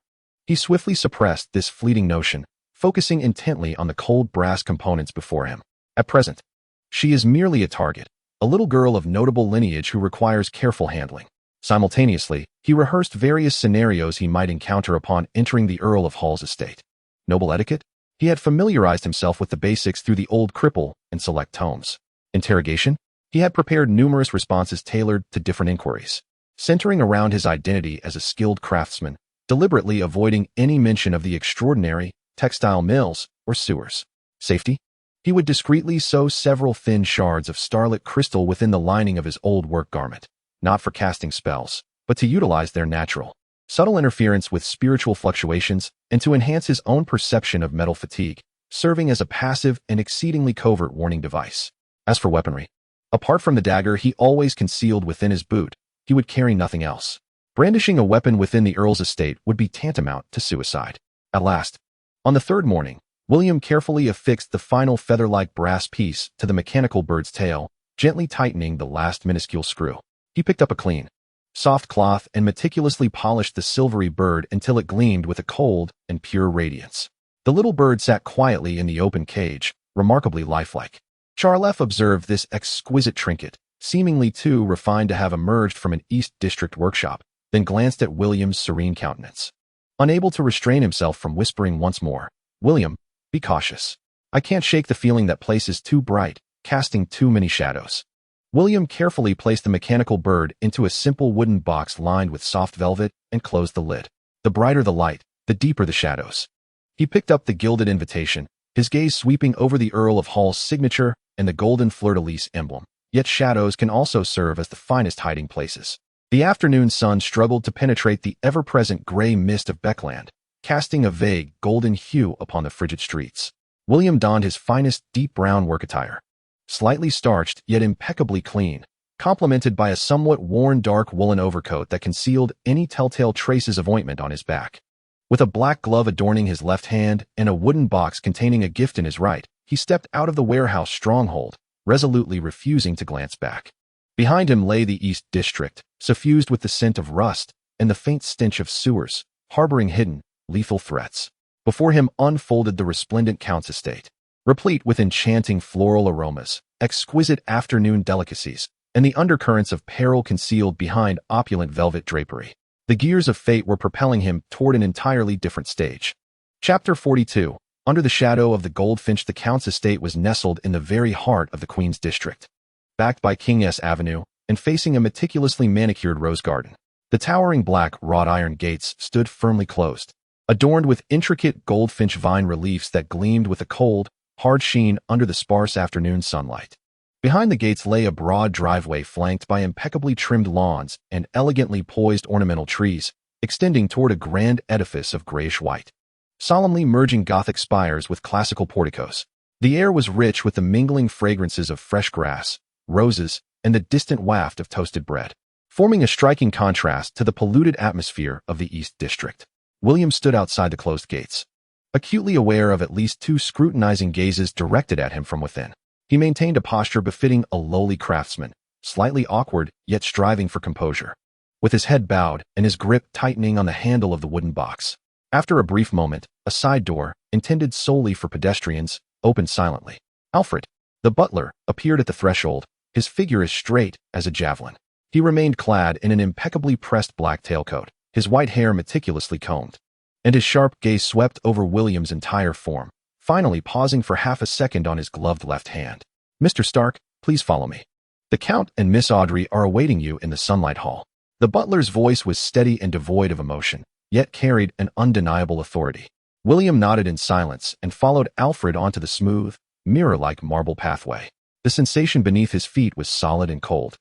He swiftly suppressed this fleeting notion, focusing intently on the cold brass components before him. At present, she is merely a target, a little girl of notable lineage who requires careful handling. Simultaneously, he rehearsed various scenarios he might encounter upon entering the Earl of Hall's estate. Noble etiquette? He had familiarized himself with the basics through the Old Cripple and select tomes. Interrogation? He had prepared numerous responses tailored to different inquiries, centering around his identity as a skilled craftsman, deliberately avoiding any mention of the extraordinary textile mills or sewers. Safety? He would discreetly sew several thin shards of starlit crystal within the lining of his old work garment, not for casting spells, but to utilize their natural, subtle interference with spiritual fluctuations and to enhance his own perception of metal fatigue, serving as a passive and exceedingly covert warning device. As for weaponry, apart from the dagger he always concealed within his boot, he would carry nothing else. Brandishing a weapon within the Earl's estate would be tantamount to suicide. At last, on the third morning, William carefully affixed the final feather-like brass piece to the mechanical bird's tail, gently tightening the last minuscule screw. He picked up a clean, soft cloth and meticulously polished the silvery bird until it gleamed with a cold and pure radiance. The little bird sat quietly in the open cage, remarkably lifelike. Charlef observed this exquisite trinket, seemingly too refined to have emerged from an East District workshop, then glanced at William's serene countenance. Unable to restrain himself from whispering once more, "William, be cautious. I can't shake the feeling that place is too bright, casting too many shadows." William carefully placed the mechanical bird into a simple wooden box lined with soft velvet and closed the lid. The brighter the light, the deeper the shadows. He picked up the gilded invitation, his gaze sweeping over the Earl of Hall's signature and the golden fleur-de-lis emblem. Yet shadows can also serve as the finest hiding places. The afternoon sun struggled to penetrate the ever-present gray mist of Backlund, casting a vague golden hue upon the frigid streets. William donned his finest deep brown work attire, slightly starched yet impeccably clean, complemented by a somewhat worn dark woolen overcoat that concealed any telltale traces of ointment on his back. With a black glove adorning his left hand and a wooden box containing a gift in his right, he stepped out of the warehouse stronghold, resolutely refusing to glance back. Behind him lay the East District, suffused with the scent of rust and the faint stench of sewers, harboring hidden, lethal threats. Before him unfolded the resplendent Count's estate, replete with enchanting floral aromas, exquisite afternoon delicacies, and the undercurrents of peril concealed behind opulent velvet drapery. The gears of fate were propelling him toward an entirely different stage. Chapter 42. Under the shadow of the goldfinch, the Count's estate was nestled in the very heart of the Queen's District. Backed by King S Avenue and facing a meticulously manicured rose garden, the towering black wrought iron gates stood firmly closed, adorned with intricate goldfinch vine reliefs that gleamed with a cold, hard sheen under the sparse afternoon sunlight. Behind the gates lay a broad driveway flanked by impeccably trimmed lawns and elegantly poised ornamental trees, extending toward a grand edifice of grayish-white, solemnly merging Gothic spires with classical porticos. The air was rich with the mingling fragrances of fresh grass, roses, and the distant waft of toasted bread, forming a striking contrast to the polluted atmosphere of the East District. William stood outside the closed gates, acutely aware of at least two scrutinizing gazes directed at him from within. He maintained a posture befitting a lowly craftsman, slightly awkward yet striving for composure, with his head bowed and his grip tightening on the handle of the wooden box. After a brief moment, a side door, intended solely for pedestrians, opened silently. Alfred, the butler, appeared at the threshold, his figure as straight as a javelin. He remained clad in an impeccably pressed black tailcoat, his white hair meticulously combed, and his sharp gaze swept over William's entire form, finally pausing for half a second on his gloved left hand. "Mr. Stark, please follow me. The Count and Miss Audrey are awaiting you in the sunlight hall." The butler's voice was steady and devoid of emotion, yet carried an undeniable authority. William nodded in silence and followed Alfred onto the smooth, mirror-like marble pathway. The sensation beneath his feet was solid and cold,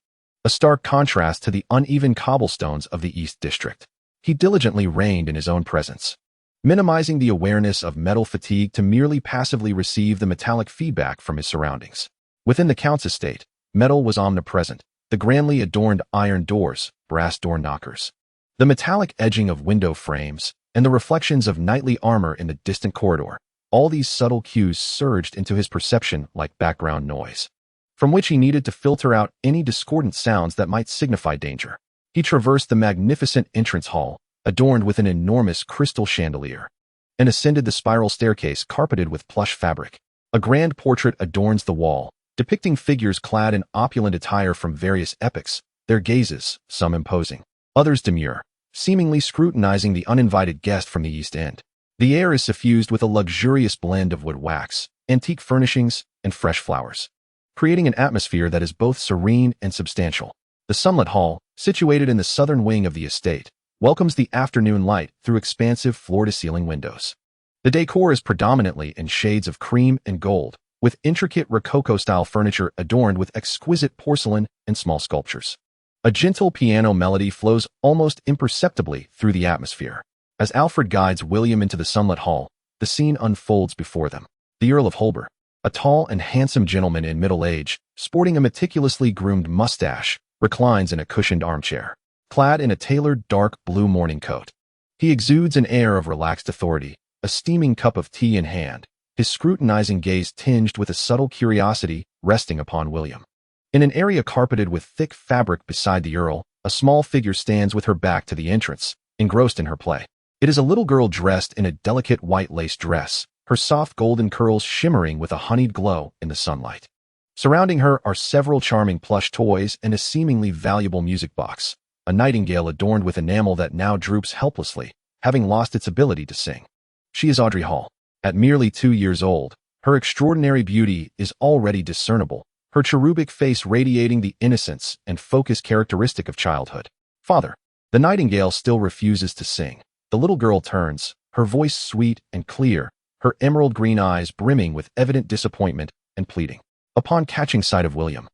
a stark contrast to the uneven cobblestones of the East District. He diligently reined in his own presence, minimizing the awareness of metal fatigue to merely passively receive the metallic feedback from his surroundings. Within the Count's estate, metal was omnipresent, the grandly adorned iron doors, brass door knockers, the metallic edging of window frames, and the reflections of knightly armor in the distant corridor. All these subtle cues surged into his perception like background noise, from which he needed to filter out any discordant sounds that might signify danger. He traversed the magnificent entrance hall, adorned with an enormous crystal chandelier, and ascended the spiral staircase carpeted with plush fabric. A grand portrait adorns the wall, depicting figures clad in opulent attire from various epochs, their gazes, some imposing, others demure, seemingly scrutinizing the uninvited guest from the East End. The air is suffused with a luxurious blend of wood wax, antique furnishings, and fresh flowers, creating an atmosphere that is both serene and substantial. The sunlit hall, situated in the southern wing of the estate, welcomes the afternoon light through expansive floor-to-ceiling windows. The decor is predominantly in shades of cream and gold, with intricate Rococo-style furniture adorned with exquisite porcelain and small sculptures. A gentle piano melody flows almost imperceptibly through the atmosphere. As Alfred guides William into the sunlit hall, the scene unfolds before them. The Earl of Holber, a tall and handsome gentleman in middle age, sporting a meticulously groomed mustache, reclines in a cushioned armchair, clad in a tailored dark blue morning coat. He exudes an air of relaxed authority, a steaming cup of tea in hand, his scrutinizing gaze tinged with a subtle curiosity resting upon William. In an area carpeted with thick fabric beside the Earl, a small figure stands with her back to the entrance, engrossed in her play. It is a little girl dressed in a delicate white lace dress, her soft golden curls shimmering with a honeyed glow in the sunlight. Surrounding her are several charming plush toys and a seemingly valuable music box, a nightingale adorned with enamel that now droops helplessly, having lost its ability to sing. She is Audrey Hall. At merely 2 years old, her extraordinary beauty is already discernible, her cherubic face radiating the innocence and focus characteristic of childhood. "Father." The nightingale still refuses to sing. The little girl turns, her voice sweet and clear, her emerald green eyes brimming with evident disappointment and pleading. Upon catching sight of William,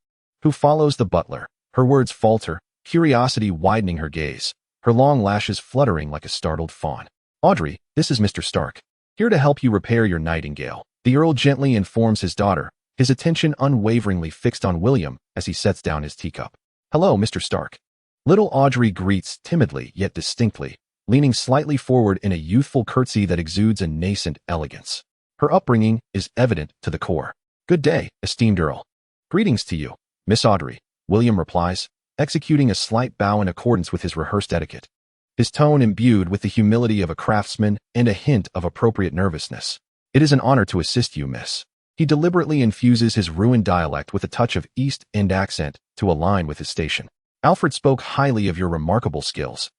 who follows the butler, her words falter, curiosity widening her gaze, her long lashes fluttering like a startled fawn. "Audrey, this is Mr. Stark, here to help you repair your nightingale," the Earl gently informs his daughter, his attention unwaveringly fixed on William as he sets down his teacup. "Hello, Mr. Stark." Little Audrey greets timidly yet distinctly, leaning slightly forward in a youthful curtsy that exudes a nascent elegance. Her upbringing is evident to the core. "Good day, esteemed Earl." "Greetings to you, Miss Audrey," William replies, executing a slight bow in accordance with his rehearsed etiquette, his tone imbued with the humility of a craftsman and a hint of appropriate nervousness. "It is an honor to assist you, miss." He deliberately infuses his ruined dialect with a touch of East End accent to align with his station. "Alfred spoke highly of your remarkable skills,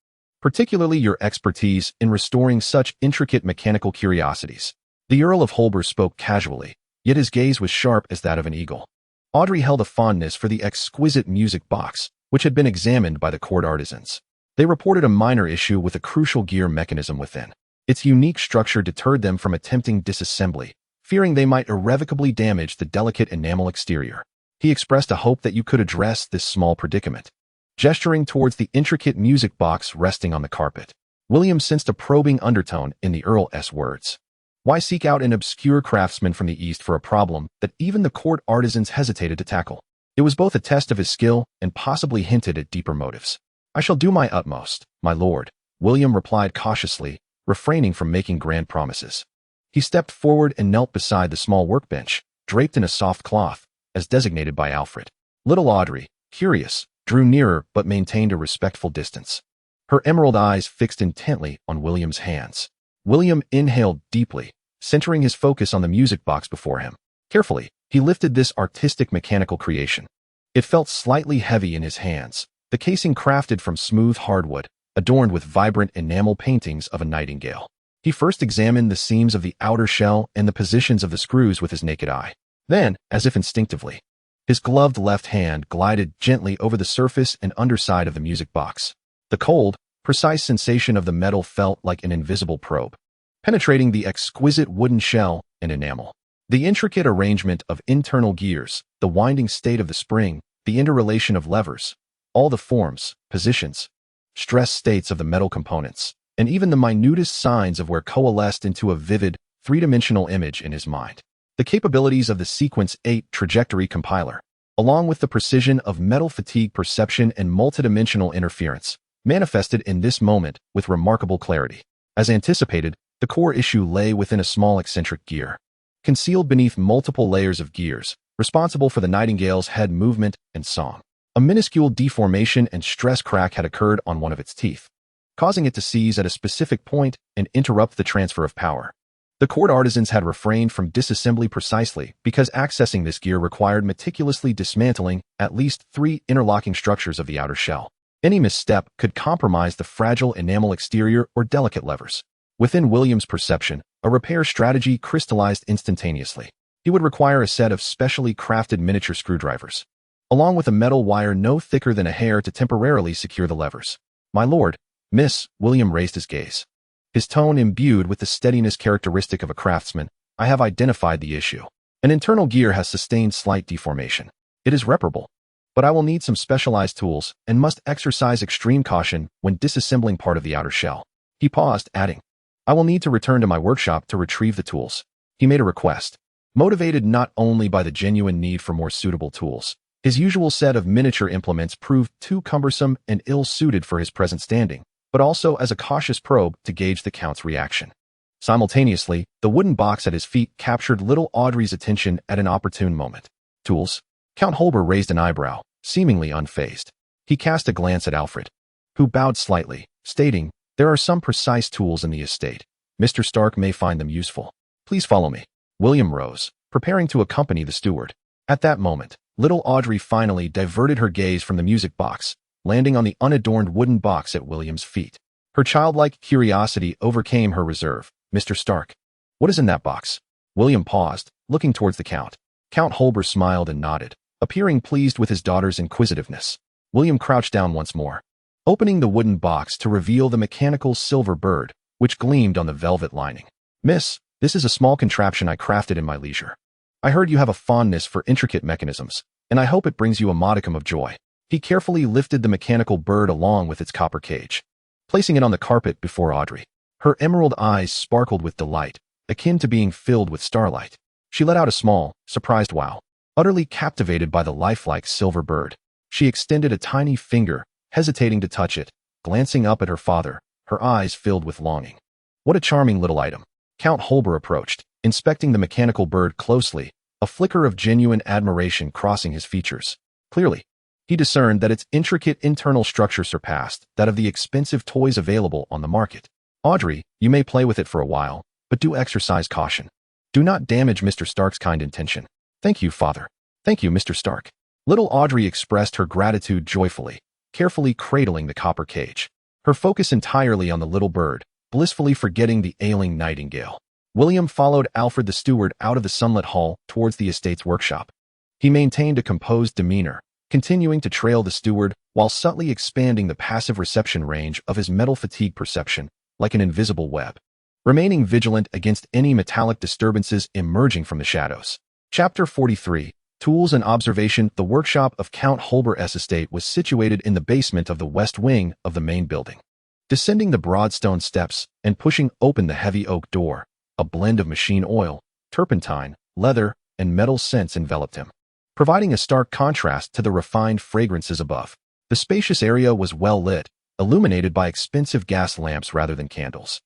particularly your expertise in restoring such intricate mechanical curiosities." The Earl of Holber spoke casually, yet his gaze was sharp as that of an eagle. Audrey held a fondness for the exquisite music box, which had been examined by the court artisans. They reported a minor issue with a crucial gear mechanism within. Its unique structure deterred them from attempting disassembly, fearing they might irrevocably damage the delicate enamel exterior. He expressed a hope that you could address this small predicament, gesturing towards the intricate music box resting on the carpet. William sensed a probing undertone in the Earl's words. Why seek out an obscure craftsman from the East for a problem that even the court artisans hesitated to tackle? It was both a test of his skill and possibly hinted at deeper motives. "I shall do my utmost, my lord," William replied cautiously, refraining from making grand promises. He stepped forward and knelt beside the small workbench, draped in a soft cloth, as designated by Alfred. Little Audrey, curious, drew nearer but maintained a respectful distance. Her emerald eyes fixed intently on William's hands. William inhaled deeply, centering his focus on the music box before him. Carefully, he lifted this artistic mechanical creation. It felt slightly heavy in his hands, the casing crafted from smooth hardwood, adorned with vibrant enamel paintings of a nightingale. He first examined the seams of the outer shell and the positions of the screws with his naked eye. Then, as if instinctively, his gloved left hand glided gently over the surface and underside of the music box. The cold, precise sensation of the metal felt like an invisible probe, penetrating the exquisite wooden shell and enamel. The intricate arrangement of internal gears, the winding state of the spring, the interrelation of levers, all the forms, positions, stress states of the metal components, and even the minutest signs of where coalesced into a vivid, three-dimensional image in his mind. The capabilities of the Sequence 8 trajectory compiler, along with the precision of metal fatigue perception and multidimensional interference, manifested in this moment with remarkable clarity. As anticipated, the core issue lay within a small eccentric gear, concealed beneath multiple layers of gears, responsible for the nightingale's head movement and song. A minuscule deformation and stress crack had occurred on one of its teeth, causing it to seize at a specific point and interrupt the transfer of power. The cord artisans had refrained from disassembly precisely because accessing this gear required meticulously dismantling at least 3 interlocking structures of the outer shell. Any misstep could compromise the fragile enamel exterior or delicate levers. Within William's perception, a repair strategy crystallized instantaneously. He would require a set of specially crafted miniature screwdrivers, along with a metal wire no thicker than a hair to temporarily secure the levers. "My lord, Miss," William raised his gaze, his tone imbued with the steadiness characteristic of a craftsman, "I have identified the issue. An internal gear has sustained slight deformation. It is reparable, but I will need some specialized tools and must exercise extreme caution when disassembling part of the outer shell." He paused, adding, "I will need to return to my workshop to retrieve the tools." He made a request, motivated not only by the genuine need for more suitable tools. His usual set of miniature implements proved too cumbersome and ill-suited for his present standing, but also as a cautious probe to gauge the Count's reaction. Simultaneously, the wooden box at his feet captured little Audrey's attention at an opportune moment. "Tools?" Count Holber raised an eyebrow, seemingly unfazed. He cast a glance at Alfred, who bowed slightly, stating, "There are some precise tools in the estate. Mr. Stark may find them useful. Please follow me." William rose, preparing to accompany the steward. At that moment, little Audrey finally diverted her gaze from the music box, landing on the unadorned wooden box at William's feet. Her childlike curiosity overcame her reserve. "Mr. Stark, what is in that box?" William paused, looking towards the Count. Count Holber smiled and nodded, appearing pleased with his daughter's inquisitiveness. William crouched down once more, opening the wooden box to reveal the mechanical silver bird, which gleamed on the velvet lining. "Miss, this is a small contraption I crafted in my leisure. I heard you have a fondness for intricate mechanisms, and I hope it brings you a modicum of joy." He carefully lifted the mechanical bird along with its copper cage, placing it on the carpet before Audrey. Her emerald eyes sparkled with delight, akin to being filled with starlight. She let out a small, surprised wow. Utterly captivated by the lifelike silver bird, she extended a tiny finger, hesitating to touch it, glancing up at her father, her eyes filled with longing. "What a charming little item." Count Holber approached, inspecting the mechanical bird closely, a flicker of genuine admiration crossing his features. Clearly, he discerned that its intricate internal structure surpassed that of the expensive toys available on the market. "Audrey, you may play with it for a while, but do exercise caution. Do not damage Mr. Stark's kind intention." "Thank you, father. Thank you, Mr. Stark." Little Audrey expressed her gratitude joyfully, carefully cradling the copper cage, her focus entirely on the little bird, blissfully forgetting the ailing nightingale. William followed Alfred the steward out of the sunlit hall towards the estate's workshop. He maintained a composed demeanor, continuing to trail the steward while subtly expanding the passive reception range of his metal fatigue perception like an invisible web, remaining vigilant against any metallic disturbances emerging from the shadows. Chapter 43, Tools and Observation. The workshop of Count Holber's estate was situated in the basement of the west wing of the main building. Descending the broad stone steps and pushing open the heavy oak door, a blend of machine oil, turpentine, leather, and metal scents enveloped him, providing a stark contrast to the refined fragrances above. The spacious area was well lit, illuminated by expensive gas lamps rather than candles.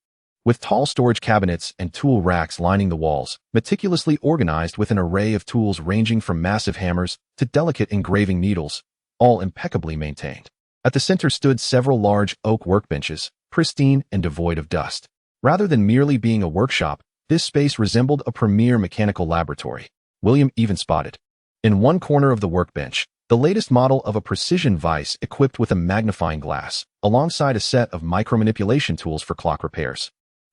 with tall storage cabinets and tool racks lining the walls, meticulously organized with an array of tools ranging from massive hammers to delicate engraving needles, all impeccably maintained. At the center stood several large oak workbenches, pristine and devoid of dust. Rather than merely being a workshop, this space resembled a premier mechanical laboratory. William even spotted, in one corner of the workbench, the latest model of a precision vise equipped with a magnifying glass, alongside a set of micromanipulation tools for clock repairs.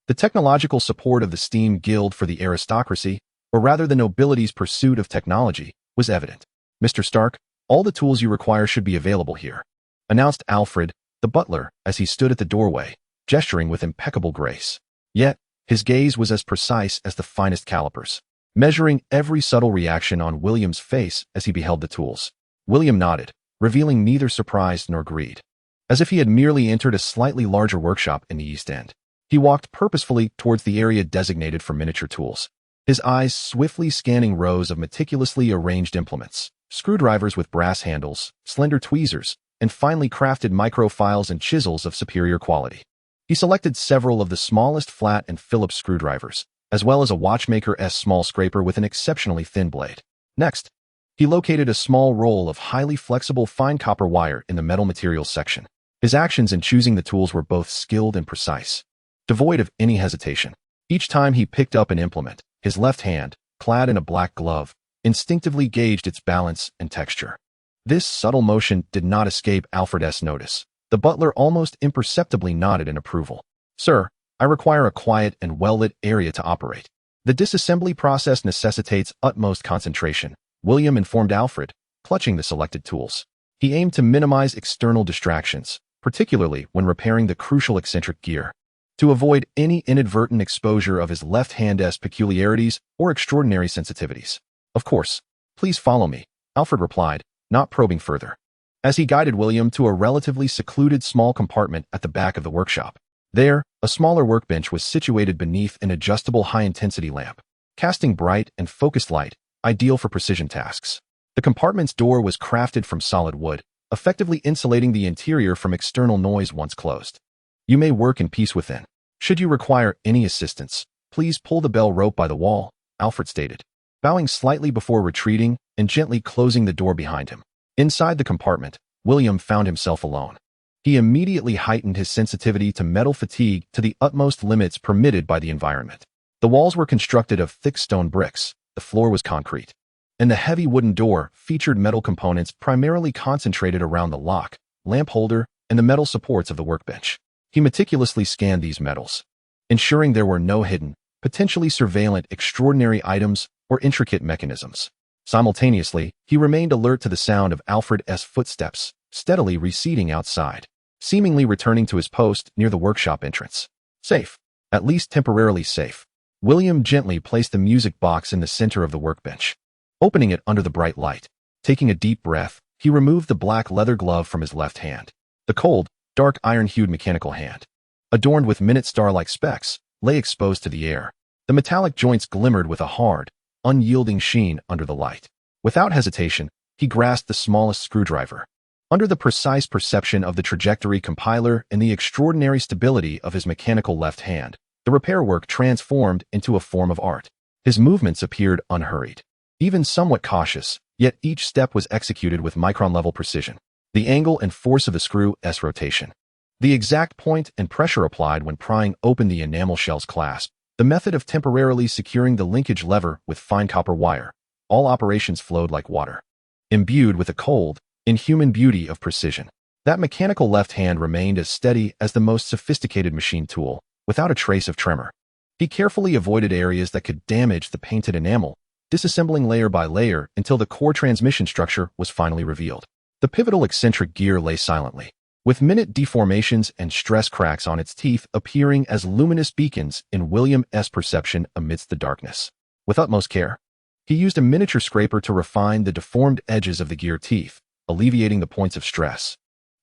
The technological support of the steam guild for the aristocracy, or rather the nobility's pursuit of technology, was evident. "Mr. Stark, all the tools you require should be available here," announced Alfred, the butler, as he stood at the doorway, gesturing with impeccable grace. Yet, his gaze was as precise as the finest calipers, measuring every subtle reaction on William's face as he beheld the tools. William nodded, revealing neither surprise nor greed. As if he had merely entered a slightly larger workshop in the East End, he walked purposefully towards the area designated for miniature tools, his eyes swiftly scanning rows of meticulously arranged implements, screwdrivers with brass handles, slender tweezers, and finely crafted microfiles and chisels of superior quality. He selected several of the smallest flat and Phillips screwdrivers, as well as a watchmaker's small scraper with an exceptionally thin blade. Next, he located a small roll of highly flexible fine copper wire in the metal materials section. His actions in choosing the tools were both skilled and precise, devoid of any hesitation. Each time he picked up an implement, his left hand, clad in a black glove, instinctively gauged its balance and texture. This subtle motion did not escape Alfred's notice. The butler almost imperceptibly nodded in approval. "Sir, I require a quiet and well-lit area to operate. The disassembly process necessitates utmost concentration," William informed Alfred, clutching the selected tools. He aimed to minimize external distractions, particularly when repairing the crucial eccentric gear, to avoid any inadvertent exposure of his left hand's peculiarities or extraordinary sensitivities. "Of course, please follow me," Alfred replied, not probing further, as he guided William to a relatively secluded small compartment at the back of the workshop. There, a smaller workbench was situated beneath an adjustable high-intensity lamp, casting bright and focused light, ideal for precision tasks. The compartment's door was crafted from solid wood, effectively insulating the interior from external noise once closed. "You may work in peace within. Should you require any assistance, please pull the bell rope by the wall," Alfred stated, bowing slightly before retreating and gently closing the door behind him. Inside the compartment, William found himself alone. He immediately heightened his sensitivity to metal fatigue to the utmost limits permitted by the environment. The walls were constructed of thick stone bricks, the floor was concrete, and the heavy wooden door featured metal components primarily concentrated around the lock, lamp holder, and the metal supports of the workbench. He meticulously scanned these metals, ensuring there were no hidden, potentially surveillant extraordinary items or intricate mechanisms. Simultaneously, he remained alert to the sound of Alfred's footsteps, steadily receding outside, seemingly returning to his post near the workshop entrance. Safe, at least temporarily safe. William gently placed the music box in the center of the workbench, opening it under the bright light. Taking a deep breath, he removed the black leather glove from his left hand. The cold, dark iron-hued mechanical hand, adorned with minute star-like specks, lay exposed to the air. The metallic joints glimmered with a hard, unyielding sheen under the light. Without hesitation, he grasped the smallest screwdriver. Under the precise perception of the trajectory compiler and the extraordinary stability of his mechanical left hand, the repair work transformed into a form of art. His movements appeared unhurried, even somewhat cautious, yet each step was executed with micron-level precision. The angle and force of the screw's rotation, the exact point and pressure applied when prying open the enamel shell's clasp, the method of temporarily securing the linkage lever with fine copper wire, all operations flowed like water, imbued with a cold, inhuman beauty of precision. That mechanical left hand remained as steady as the most sophisticated machine tool, without a trace of tremor. He carefully avoided areas that could damage the painted enamel, disassembling layer by layer until the core transmission structure was finally revealed. The pivotal eccentric gear lay silently, with minute deformations and stress cracks on its teeth appearing as luminous beacons in William's perception amidst the darkness. With utmost care, he used a miniature scraper to refine the deformed edges of the gear teeth, alleviating the points of stress.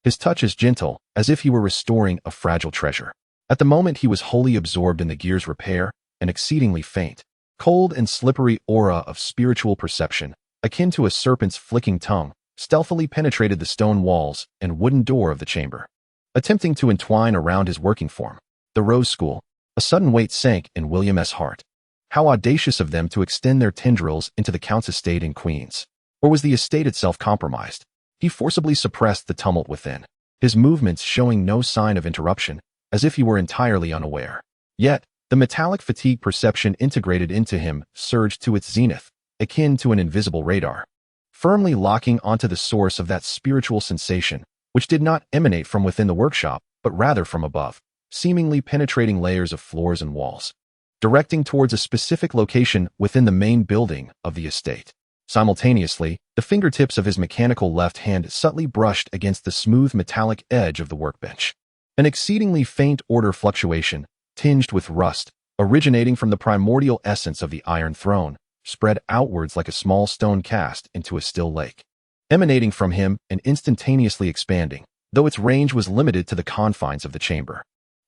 His touch is gentle, as if he were restoring a fragile treasure. At the moment he was wholly absorbed in the gear's repair, an exceedingly faint, cold and slippery aura of spiritual perception, akin to a serpent's flicking tongue, stealthily penetrated the stone walls and wooden door of the chamber, attempting to entwine around his working form. The Rose School, A sudden weight sank in William's heart. How audacious of them to extend their tendrils into the Count's estate in Queens. Or was the estate itself compromised? He forcibly suppressed the tumult within, his movements showing no sign of interruption, as if he were entirely unaware. Yet, the metallic fatigue perception integrated into him surged to its zenith, akin to an invisible radar, firmly locking onto the source of that spiritual sensation, which did not emanate from within the workshop, but rather from above, seemingly penetrating layers of floors and walls, directing towards a specific location within the main building of the estate. Simultaneously, the fingertips of his mechanical left hand subtly brushed against the smooth metallic edge of the workbench. An exceedingly faint order fluctuation, tinged with rust, originating from the primordial essence of the Iron Throne, spread outwards like a small stone cast into a still lake, emanating from him and instantaneously expanding, though its range was limited to the confines of the chamber.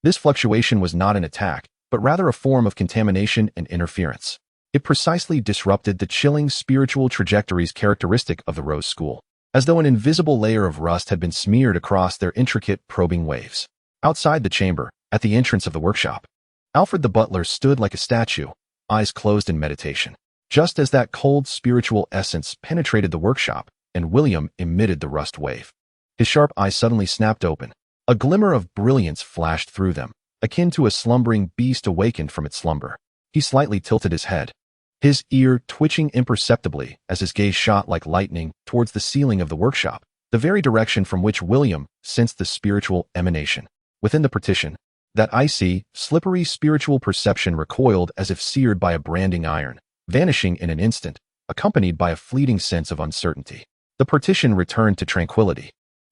This fluctuation was not an attack, but rather a form of contamination and interference. It precisely disrupted the chilling spiritual trajectories characteristic of the Rose School, as though an invisible layer of rust had been smeared across their intricate probing waves. Outside the chamber, at the entrance of the workshop, Alfred the butler stood like a statue, eyes closed in meditation. Just as that cold spiritual essence penetrated the workshop, and William emitted the rust wave, his sharp eyes suddenly snapped open. A glimmer of brilliance flashed through them, akin to a slumbering beast awakened from its slumber. He slightly tilted his head, his ear twitching imperceptibly as his gaze shot like lightning towards the ceiling of the workshop, the very direction from which William sensed the spiritual emanation. Within the partition, that icy, slippery spiritual perception recoiled as if seared by a branding iron, vanishing in an instant, accompanied by a fleeting sense of uncertainty. The partition returned to tranquility,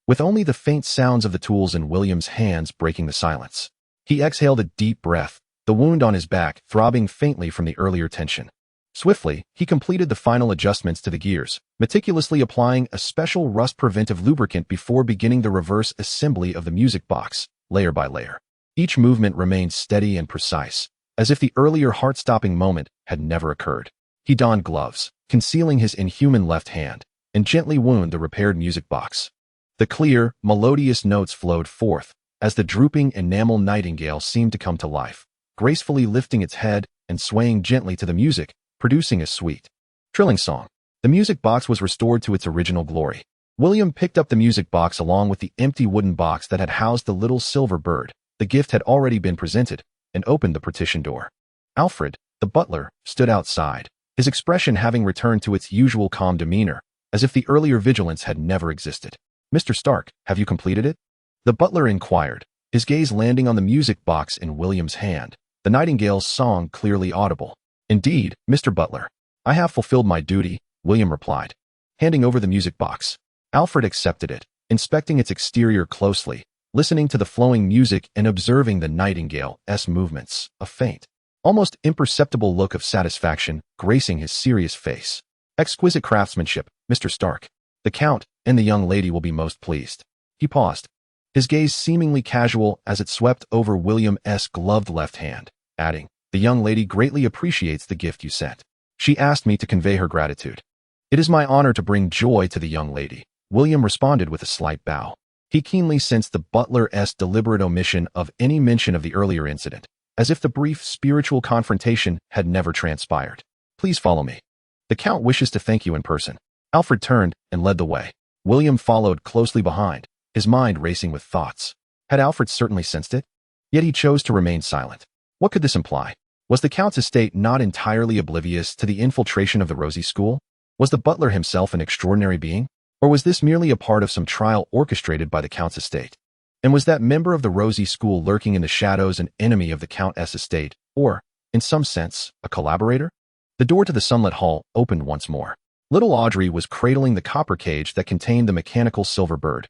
with only the faint sounds of the tools in William's hands breaking the silence. He exhaled a deep breath, the wound on his back throbbing faintly from the earlier tension. Swiftly, he completed the final adjustments to the gears, meticulously applying a special rust-preventive lubricant before beginning the reverse assembly of the music box, layer by layer. Each movement remained steady and precise, as if the earlier heart-stopping moment had never occurred. He donned gloves, concealing his inhuman left hand, and gently wound the repaired music box. The clear, melodious notes flowed forth, as the drooping enamel nightingale seemed to come to life, gracefully lifting its head and swaying gently to the music, producing a sweet, trilling song. The music box was restored to its original glory. William picked up the music box along with the empty wooden box that had housed the little silver bird. The gift had already been presented, and opened the partition door. Alfred, the butler, stood outside, his expression having returned to its usual calm demeanor, as if the earlier vigilance had never existed. "Mr. Stark, have you completed it?" The butler inquired, his gaze landing on the music box in William's hand, the nightingale's song clearly audible. "Indeed, Mr. Butler, I have fulfilled my duty," William replied, handing over the music box. Alfred accepted it, inspecting its exterior closely, listening to the flowing music and observing the nightingale's movements, a faint, almost imperceptible look of satisfaction gracing his serious face. "Exquisite craftsmanship, Mr. Stark. The Count and the young lady will be most pleased." He paused, his gaze seemingly casual as it swept over William's gloved left hand, adding, "The young lady greatly appreciates the gift you sent. She asked me to convey her gratitude." "It is my honor to bring joy to the young lady," William responded with a slight bow. He keenly sensed the butler's deliberate omission of any mention of the earlier incident, as if the brief spiritual confrontation had never transpired. "Please follow me. The Count wishes to thank you in person." Alfred turned and led the way. William followed closely behind, his mind racing with thoughts. Had Alfred certainly sensed it? Yet he chose to remain silent. What could this imply? Was the Count's estate not entirely oblivious to the infiltration of the Rosie School? Was the butler himself an extraordinary being? Or was this merely a part of some trial orchestrated by the Count's estate? And was that member of the Rosie School lurking in the shadows an enemy of the Count's estate, or, in some sense, a collaborator? The door to the sunlit hall opened once more. Little Audrey was cradling the copper cage that contained the mechanical silver bird,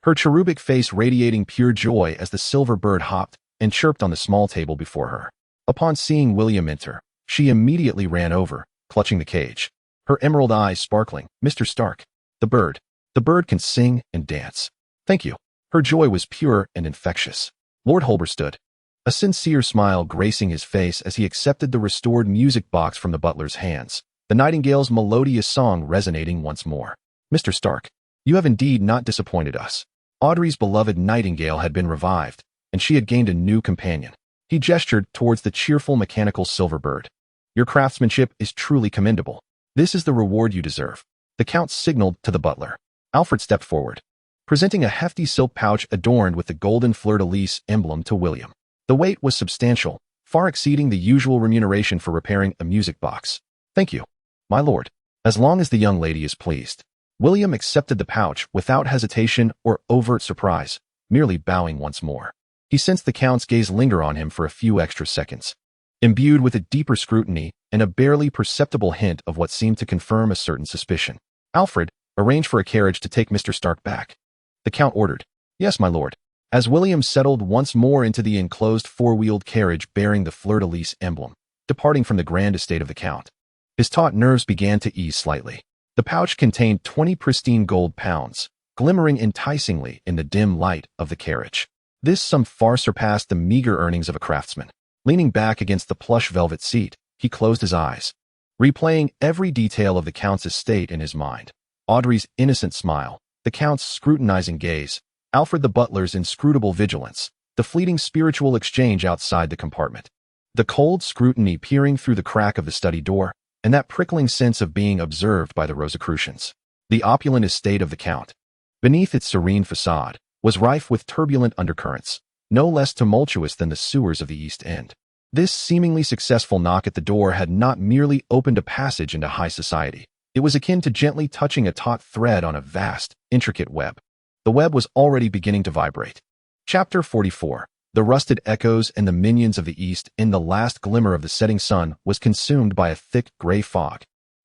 her cherubic face radiating pure joy as the silver bird hopped and chirped on the small table before her. Upon seeing William enter, she immediately ran over, clutching the cage, her emerald eyes sparkling. "Mr. Stark, the bird can sing and dance. Thank you." Her joy was pure and infectious. Lord Holber stood, a sincere smile gracing his face as he accepted the restored music box from the butler's hands, the nightingale's melodious song resonating once more. "Mr. Stark, you have indeed not disappointed us." Audrey's beloved nightingale had been revived, and she had gained a new companion. He gestured towards the cheerful mechanical silver bird. Your craftsmanship is truly commendable. This is the reward you deserve. The Count signaled to the butler. Alfred stepped forward, presenting a hefty silk pouch adorned with the golden fleur-de-lis emblem to William. The weight was substantial, far exceeding the usual remuneration for repairing a music box. Thank you, my lord. As long as the young lady is pleased. William accepted the pouch without hesitation or overt surprise, merely bowing once more. He sensed the Count's gaze linger on him for a few extra seconds, imbued with a deeper scrutiny and a barely perceptible hint of what seemed to confirm a certain suspicion. Alfred, arrange for a carriage to take Mr. Stark back. The Count ordered. Yes, my lord. As William settled once more into the enclosed four-wheeled carriage bearing the fleur-de-lis emblem, departing from the grand estate of the Count, his taut nerves began to ease slightly. The pouch contained 20 pristine gold pounds, glimmering enticingly in the dim light of the carriage. This sum far surpassed the meager earnings of a craftsman. Leaning back against the plush velvet seat, he closed his eyes, replaying every detail of the Count's estate in his mind. Audrey's innocent smile, the Count's scrutinizing gaze, Alfred the butler's inscrutable vigilance, the fleeting spiritual exchange outside the compartment, the cold scrutiny peering through the crack of the study door, and that prickling sense of being observed by the Rosicrucians. The opulent estate of the Count, beneath its serene facade, was rife with turbulent undercurrents, no less tumultuous than the sewers of the East End. This seemingly successful knock at the door had not merely opened a passage into high society. It was akin to gently touching a taut thread on a vast, intricate web. The web was already beginning to vibrate. Chapter 44. The rusted echoes and the minions of the East in the last glimmer of the setting sun was consumed by a thick gray fog,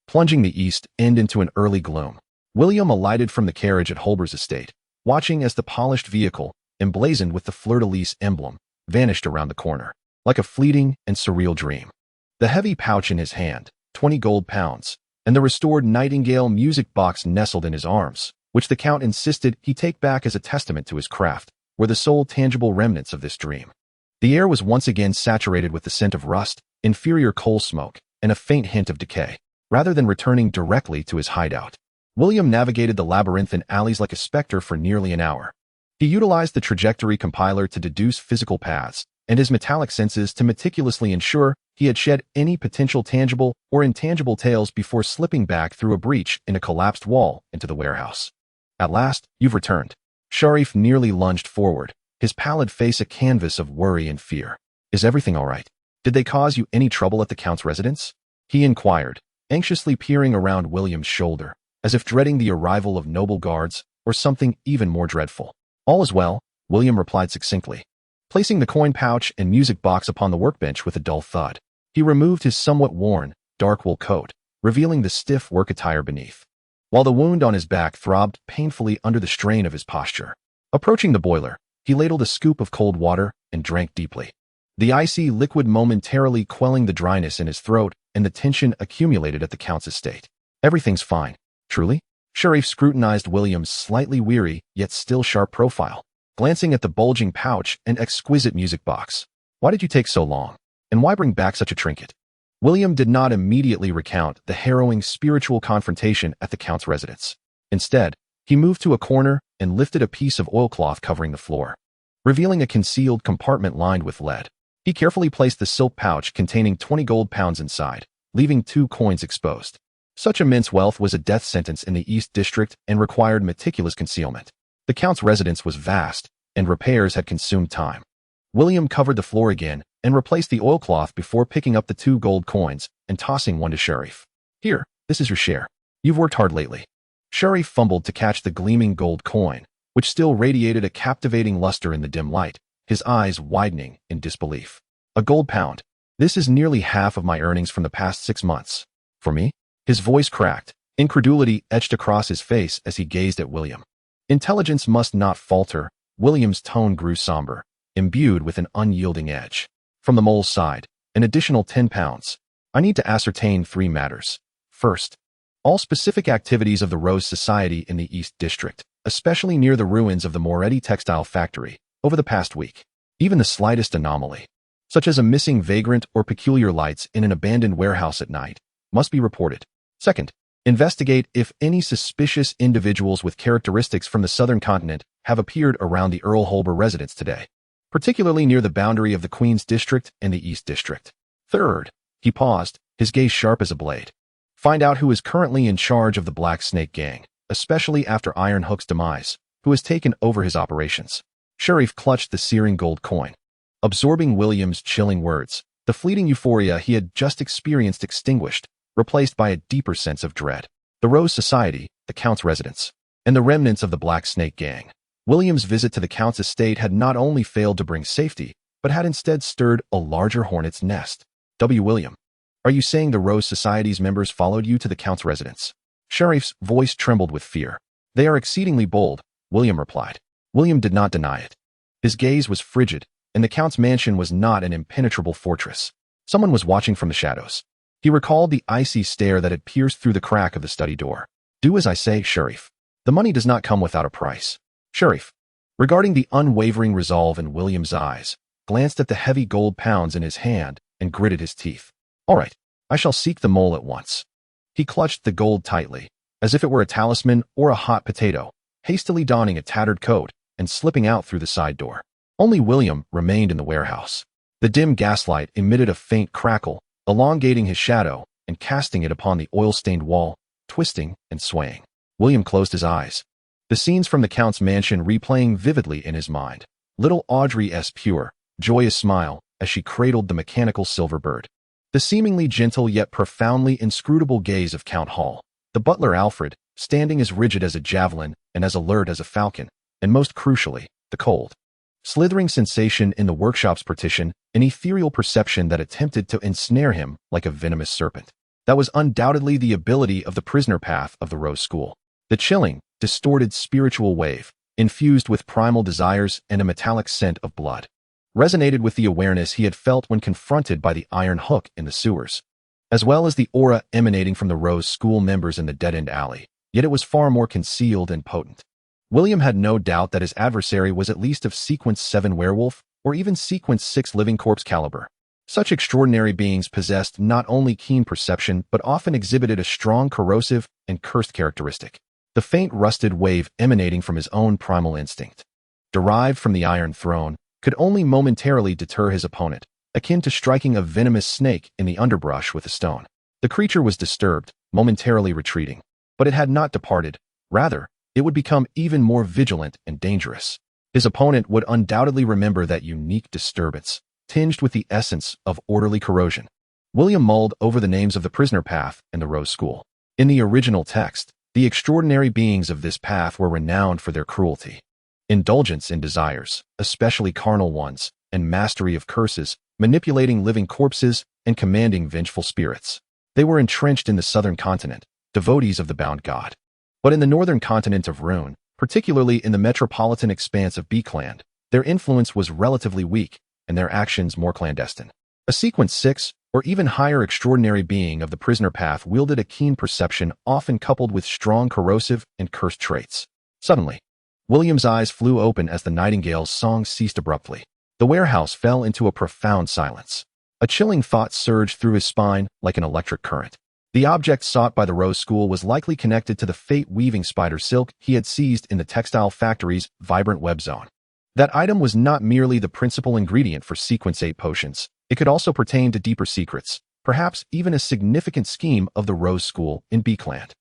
plunging the East End into an early gloom. William alighted from the carriage at Holber's estate, watching as the polished vehicle, emblazoned with the fleur-de-lis emblem, vanished around the corner, like a fleeting and surreal dream. The heavy pouch in his hand, 20 gold pounds, and the restored Nightingale music box nestled in his arms, which the Count insisted he take back as a testament to his craft, were the sole tangible remnants of this dream. The air was once again saturated with the scent of rust, inferior coal smoke, and a faint hint of decay. Rather than returning directly to his hideout, William navigated the labyrinthine alleys like a specter for nearly an hour. He utilized the trajectory compiler to deduce physical paths, and his metallic senses to meticulously ensure he had shed any potential tangible or intangible tails before slipping back through a breach in a collapsed wall into the warehouse. At last, you've returned. Sharif nearly lunged forward, his pallid face a canvas of worry and fear. Is everything all right? Did they cause you any trouble at the Count's residence? He inquired, anxiously peering around William's shoulder, as if dreading the arrival of noble guards or something even more dreadful. All is well, William replied succinctly. Placing the coin pouch and music box upon the workbench with a dull thud, he removed his somewhat worn, dark wool coat, revealing the stiff work attire beneath, while the wound on his back throbbed painfully under the strain of his posture. Approaching the boiler, he ladled a scoop of cold water and drank deeply, the icy liquid momentarily quelling the dryness in his throat and the tension accumulated at the Count's estate. Everything's fine. Truly? Sharif scrutinized William's slightly weary yet still sharp profile, glancing at the bulging pouch and exquisite music box. Why did you take so long? And why bring back such a trinket? William did not immediately recount the harrowing spiritual confrontation at the Count's residence. Instead, he moved to a corner and lifted a piece of oilcloth covering the floor, revealing a concealed compartment lined with lead. He carefully placed the silk pouch containing 20 gold pounds inside, leaving 2 coins exposed. Such immense wealth was a death sentence in the East District and required meticulous concealment. The Count's residence was vast, and repairs had consumed time. William covered the floor again and replaced the oilcloth before picking up the 2 gold coins and tossing one to Sharif. Here, this is your share. You've worked hard lately. Sharif fumbled to catch the gleaming gold coin, which still radiated a captivating luster in the dim light, his eyes widening in disbelief. A gold pound. This is nearly half of my earnings from the past 6 months. For me? His voice cracked, incredulity etched across his face as he gazed at William. Intelligence must not falter. William's tone grew somber, imbued with an unyielding edge. From the mole's side, an additional 10 pounds. I need to ascertain 3 matters. First, all specific activities of the Rose Society in the East District, especially near the ruins of the Moretti textile factory, over the past week. Even the slightest anomaly, such as a missing vagrant or peculiar lights in an abandoned warehouse at night, must be reported. Second, investigate if any suspicious individuals with characteristics from the southern continent have appeared around the Earl Holber residence today. particularly near the boundary of the Queen's District and the East District. Third, he paused, his gaze sharp as a blade. Find out who is currently in charge of the Black Snake Gang, especially after Iron Hook's demise, who has taken over his operations. Sharif clutched the searing gold coin. Absorbing William's chilling words, the fleeting euphoria he had just experienced extinguished, replaced by a deeper sense of dread. The Rose Society, the Count's residence, and the remnants of the Black Snake Gang. William's visit to the Count's estate had not only failed to bring safety, but had instead stirred a larger hornet's nest. William, are you saying the Rose Society's members followed you to the Count's residence? Sharif's voice trembled with fear. They are exceedingly bold, William replied. William did not deny it. His gaze was frigid, and the Count's mansion was not an impenetrable fortress. Someone was watching from the shadows. He recalled the icy stare that had pierced through the crack of the study door. Do as I say, Sharif. The money does not come without a price. Sharif, regarding the unwavering resolve in William's eyes, glanced at the heavy gold pounds in his hand and gritted his teeth. All right, I shall seek the mole at once. He clutched the gold tightly, as if it were a talisman or a hot potato, hastily donning a tattered coat and slipping out through the side door. Only William remained in the warehouse. The dim gaslight emitted a faint crackle, elongating his shadow and casting it upon the oil-stained wall, twisting and swaying. William closed his eyes. The scenes from the Count's mansion replaying vividly in his mind. Little Audrey's pure, joyous smile as she cradled the mechanical silver bird. The seemingly gentle yet profoundly inscrutable gaze of Count Hall. The butler Alfred, standing as rigid as a javelin and as alert as a falcon. And most crucially, the cold, slithering sensation in the workshop's partition, an ethereal perception that attempted to ensnare him like a venomous serpent. That was undoubtedly the ability of the prisoner path of the Rose School. The chilling, distorted spiritual wave, infused with primal desires and a metallic scent of blood, resonated with the awareness he had felt when confronted by the Iron Hook in the sewers, as well as the aura emanating from the Rose School members in the dead-end alley, yet it was far more concealed and potent. William had no doubt that his adversary was at least of Sequence 7 werewolf, or even Sequence 6 living corpse caliber. Such extraordinary beings possessed not only keen perception but often exhibited a strong corrosive and cursed characteristic. The faint rusted wave emanating from his own primal instinct, derived from the Iron Throne, could only momentarily deter his opponent, akin to striking a venomous snake in the underbrush with a stone. The creature was disturbed, momentarily retreating, but it had not departed. Rather, it would become even more vigilant and dangerous. His opponent would undoubtedly remember that unique disturbance, tinged with the essence of orderly corrosion. William mulled over the names of the prisoner path and the Rose School. In the original text, the extraordinary beings of this path were renowned for their cruelty, indulgence in desires, especially carnal ones, and mastery of curses, manipulating living corpses and commanding vengeful spirits. They were entrenched in the southern continent, devotees of the bound god. But in the northern continent of Rune, particularly in the metropolitan expanse of Backlund, their influence was relatively weak, and their actions more clandestine. A Sequence 6, or even higher extraordinary being of the prisoner path wielded a keen perception often coupled with strong corrosive and cursed traits. Suddenly, William's eyes flew open as the nightingale's song ceased abruptly. The warehouse fell into a profound silence. A chilling thought surged through his spine like an electric current. The object sought by the Rose School was likely connected to the fate-weaving spider silk he had seized in the textile factory's vibrant web zone. That item was not merely the principal ingredient for Sequence 8 potions. It could also pertain to deeper secrets, perhaps even a significant scheme of the Rose School in Backlund.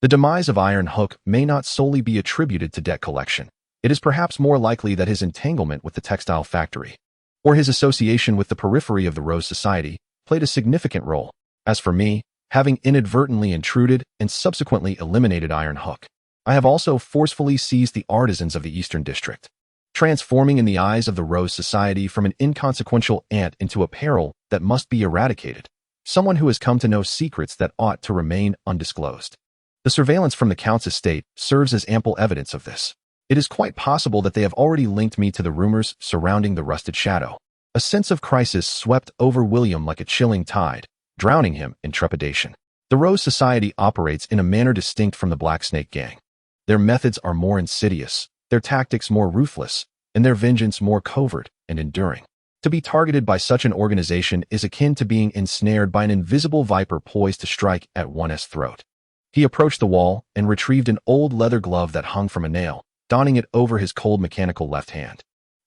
The demise of Iron Hook may not solely be attributed to debt collection. It is perhaps more likely that his entanglement with the textile factory, or his association with the periphery of the Rose Society, played a significant role. As for me, having inadvertently intruded and subsequently eliminated Iron Hook, I have also forcefully seized the artisans of the Eastern District, transforming in the eyes of the Rose Society from an inconsequential ant into a peril that must be eradicated, someone who has come to know secrets that ought to remain undisclosed. The surveillance from the Count's estate serves as ample evidence of this. It is quite possible that they have already linked me to the rumors surrounding the Rusted Shadow. A sense of crisis swept over William like a chilling tide, drowning him in trepidation. The Rose Society operates in a manner distinct from the Black Snake Gang. Their methods are more insidious, their tactics more ruthless, and their vengeance more covert and enduring. To be targeted by such an organization is akin to being ensnared by an invisible viper poised to strike at one's throat. He approached the wall and retrieved an old leather glove that hung from a nail, donning it over his cold mechanical left hand.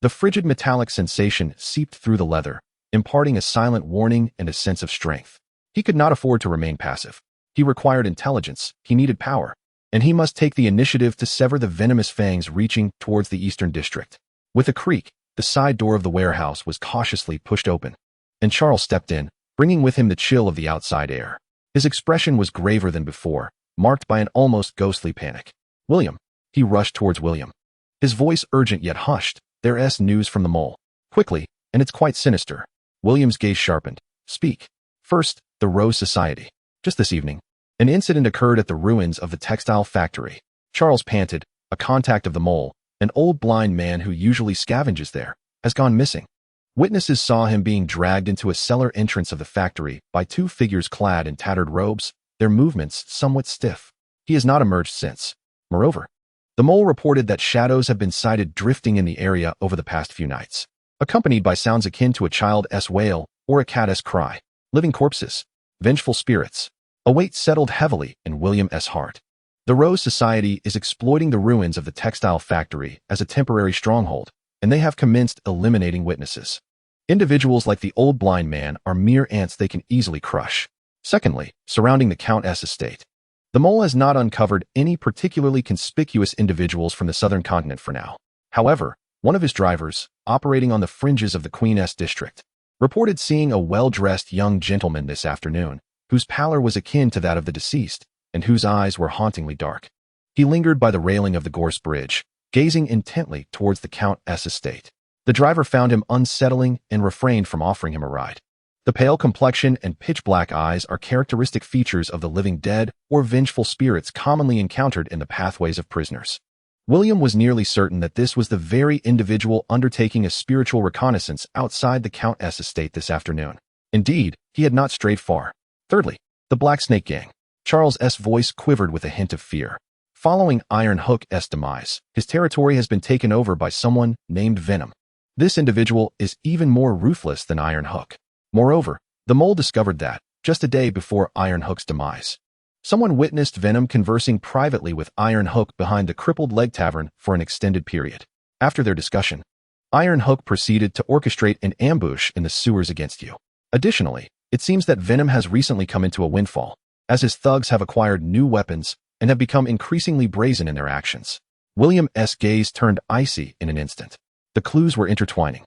The frigid metallic sensation seeped through the leather, imparting a silent warning and a sense of strength. He could not afford to remain passive. He required intelligence, he needed power, and he must take the initiative to sever the venomous fangs reaching towards the eastern district. With a creak, the side door of the warehouse was cautiously pushed open, and Charles stepped in, bringing with him the chill of the outside air. His expression was graver than before, marked by an almost ghostly panic. "William." He rushed towards William. His voice urgent yet hushed. "There's news from the mole. Quickly, and it's quite sinister." William's gaze sharpened. "Speak." "First, the Rose Society. Just this evening, an incident occurred at the ruins of the textile factory." Charles panted. "A contact of the mole, an old blind man who usually scavenges there, has gone missing. Witnesses saw him being dragged into a cellar entrance of the factory by two figures clad in tattered robes, their movements somewhat stiff. He has not emerged since. Moreover, the mole reported that shadows have been sighted drifting in the area over the past few nights, accompanied by sounds akin to a child's wail or a cat's cry. Living corpses, vengeful spirits. A weight settled heavily in William's heart. The Rose Society is exploiting the ruins of the textile factory as a temporary stronghold, and they have commenced eliminating witnesses. Individuals like the old blind man are mere ants they can easily crush. Secondly, surrounding the Countess estate, the mole has not uncovered any particularly conspicuous individuals from the southern continent for now. However, one of his drivers, operating on the fringes of the Queen's district, reported seeing a well-dressed young gentleman this afternoon, whose pallor was akin to that of the deceased, and whose eyes were hauntingly dark. He lingered by the railing of the gorse bridge, gazing intently towards the Countess estate. The driver found him unsettling and refrained from offering him a ride. The pale complexion and pitch-black eyes are characteristic features of the living dead or vengeful spirits commonly encountered in the pathways of prisoners. William was nearly certain that this was the very individual undertaking a spiritual reconnaissance outside the Countess estate this afternoon. Indeed, he had not strayed far. Thirdly, the Black Snake Gang. Charles's voice quivered with a hint of fear. Following Iron Hook's demise, his territory has been taken over by someone named Venom. This individual is even more ruthless than Iron Hook. Moreover, the mole discovered that, just a day before Iron Hook's demise, someone witnessed Venom conversing privately with Iron Hook behind the Crippled Leg Tavern for an extended period. After their discussion, Iron Hook proceeded to orchestrate an ambush in the sewers against you. Additionally, it seems that Venom has recently come into a windfall, as his thugs have acquired new weapons and have become increasingly brazen in their actions. William's gaze turned icy in an instant. The clues were intertwining.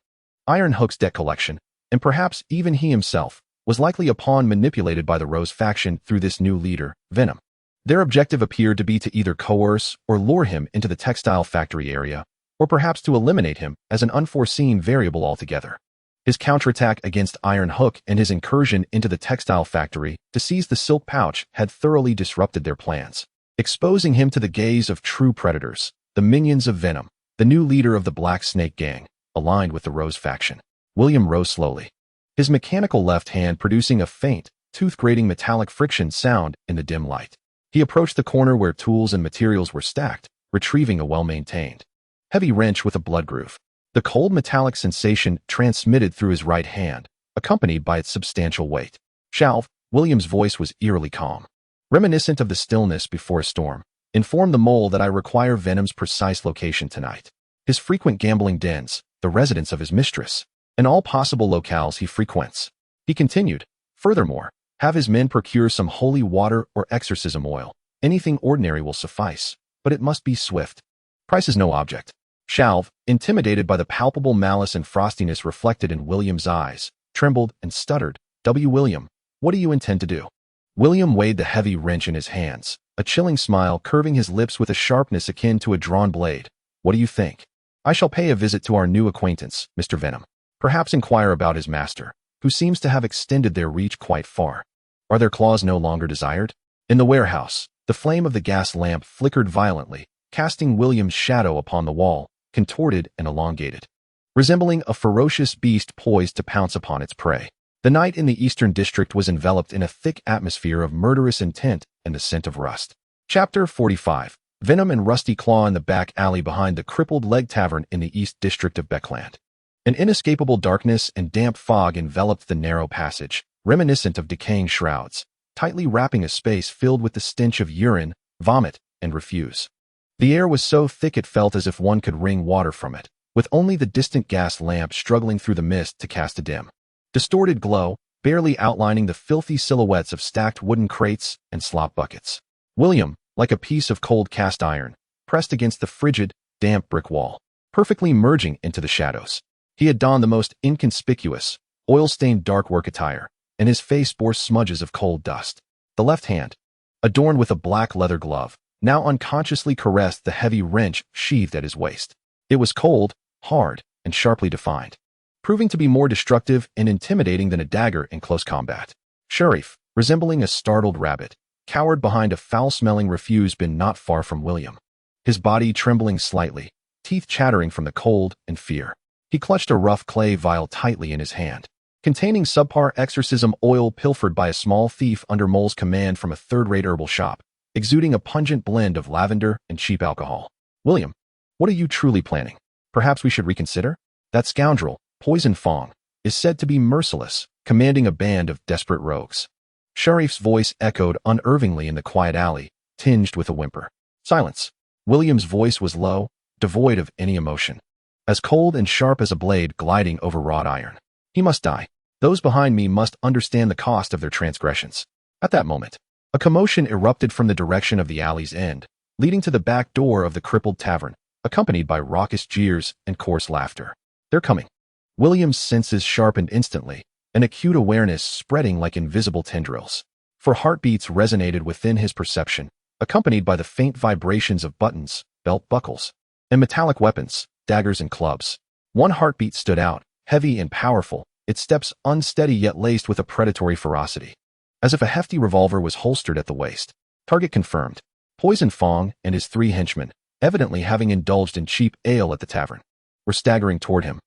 Iron Hook's debt collection, and perhaps even he himself, was likely a pawn manipulated by the Rose faction through this new leader, Venom. Their objective appeared to be to either coerce or lure him into the textile factory area, or perhaps to eliminate him as an unforeseen variable altogether. His counterattack against Iron Hook and his incursion into the textile factory to seize the silk pouch had thoroughly disrupted their plans, exposing him to the gaze of true predators, the minions of Venom, the new leader of the Black Snake Gang, aligned with the Rose faction. William rose slowly, his mechanical left hand producing a faint, tooth-grating metallic friction sound in the dim light. He approached the corner where tools and materials were stacked, retrieving a well-maintained, heavy wrench with a blood groove. The cold metallic sensation transmitted through his right hand, accompanied by its substantial weight. "Shalv," William's voice was eerily calm, reminiscent of the stillness before a storm. "Inform the mole that I require Venom's precise location tonight. His frequent gambling dens, the residence of his mistress, and all possible locales he frequents." He continued, "Furthermore, have his men procure some holy water or exorcism oil. Anything ordinary will suffice, but it must be swift. Price is no object." Shalv, intimidated by the palpable malice and frostiness reflected in William's eyes, trembled and stuttered. "William, what do you intend to do?" William weighed the heavy wrench in his hands, a chilling smile curving his lips with a sharpness akin to a drawn blade. "What do you think?" "I shall pay a visit to our new acquaintance, Mr. Venom. Perhaps inquire about his master, who seems to have extended their reach quite far. Are their claws no longer desired?" In the warehouse, the flame of the gas lamp flickered violently, casting William's shadow upon the wall, contorted and elongated, resembling a ferocious beast poised to pounce upon its prey. The night in the Eastern District was enveloped in a thick atmosphere of murderous intent and the scent of rust. Chapter 45. Venom and Rusty Claw in the back alley behind the Crippled Leg Tavern in the East District of Backlund. An inescapable darkness and damp fog enveloped the narrow passage, reminiscent of decaying shrouds, tightly wrapping a space filled with the stench of urine, vomit, and refuse. The air was so thick it felt as if one could wring water from it, with only the distant gas lamp struggling through the mist to cast a dim, distorted glow, barely outlining the filthy silhouettes of stacked wooden crates and slop buckets. William, like a piece of cold cast iron, pressed against the frigid, damp brick wall, perfectly merging into the shadows. He had donned the most inconspicuous, oil-stained dark work attire, and his face bore smudges of cold dust. The left hand, adorned with a black leather glove, now unconsciously caressed the heavy wrench sheathed at his waist. It was cold, hard, and sharply defined, proving to be more destructive and intimidating than a dagger in close combat. Sharif, resembling a startled rabbit, cowered behind a foul-smelling refuse bin not far from William, his body trembling slightly, teeth chattering from the cold and fear. He clutched a rough clay vial tightly in his hand, containing subpar exorcism oil pilfered by a small thief under Mole's command from a third-rate herbal shop, exuding a pungent blend of lavender and cheap alcohol. William, what are you truly planning? Perhaps we should reconsider? That scoundrel, Poison Fong, is said to be merciless, commanding a band of desperate rogues. Sharif's voice echoed unervingly in the quiet alley, tinged with a whimper. Silence. William's voice was low, devoid of any emotion, as cold and sharp as a blade gliding over wrought iron. He must die. Those behind me must understand the cost of their transgressions. At that moment, a commotion erupted from the direction of the alley's end, leading to the back door of the crippled tavern, accompanied by raucous jeers and coarse laughter. They're coming. William's senses sharpened instantly, an acute awareness spreading like invisible tendrils. For heartbeats resonated within his perception, accompanied by the faint vibrations of buttons, belt buckles, and metallic weapons, daggers and clubs. One heartbeat stood out, heavy and powerful, its steps unsteady yet laced with a predatory ferocity, as if a hefty revolver was holstered at the waist. Target confirmed. Poison Fong and his 3 henchmen, evidently having indulged in cheap ale at the tavern, were staggering toward him,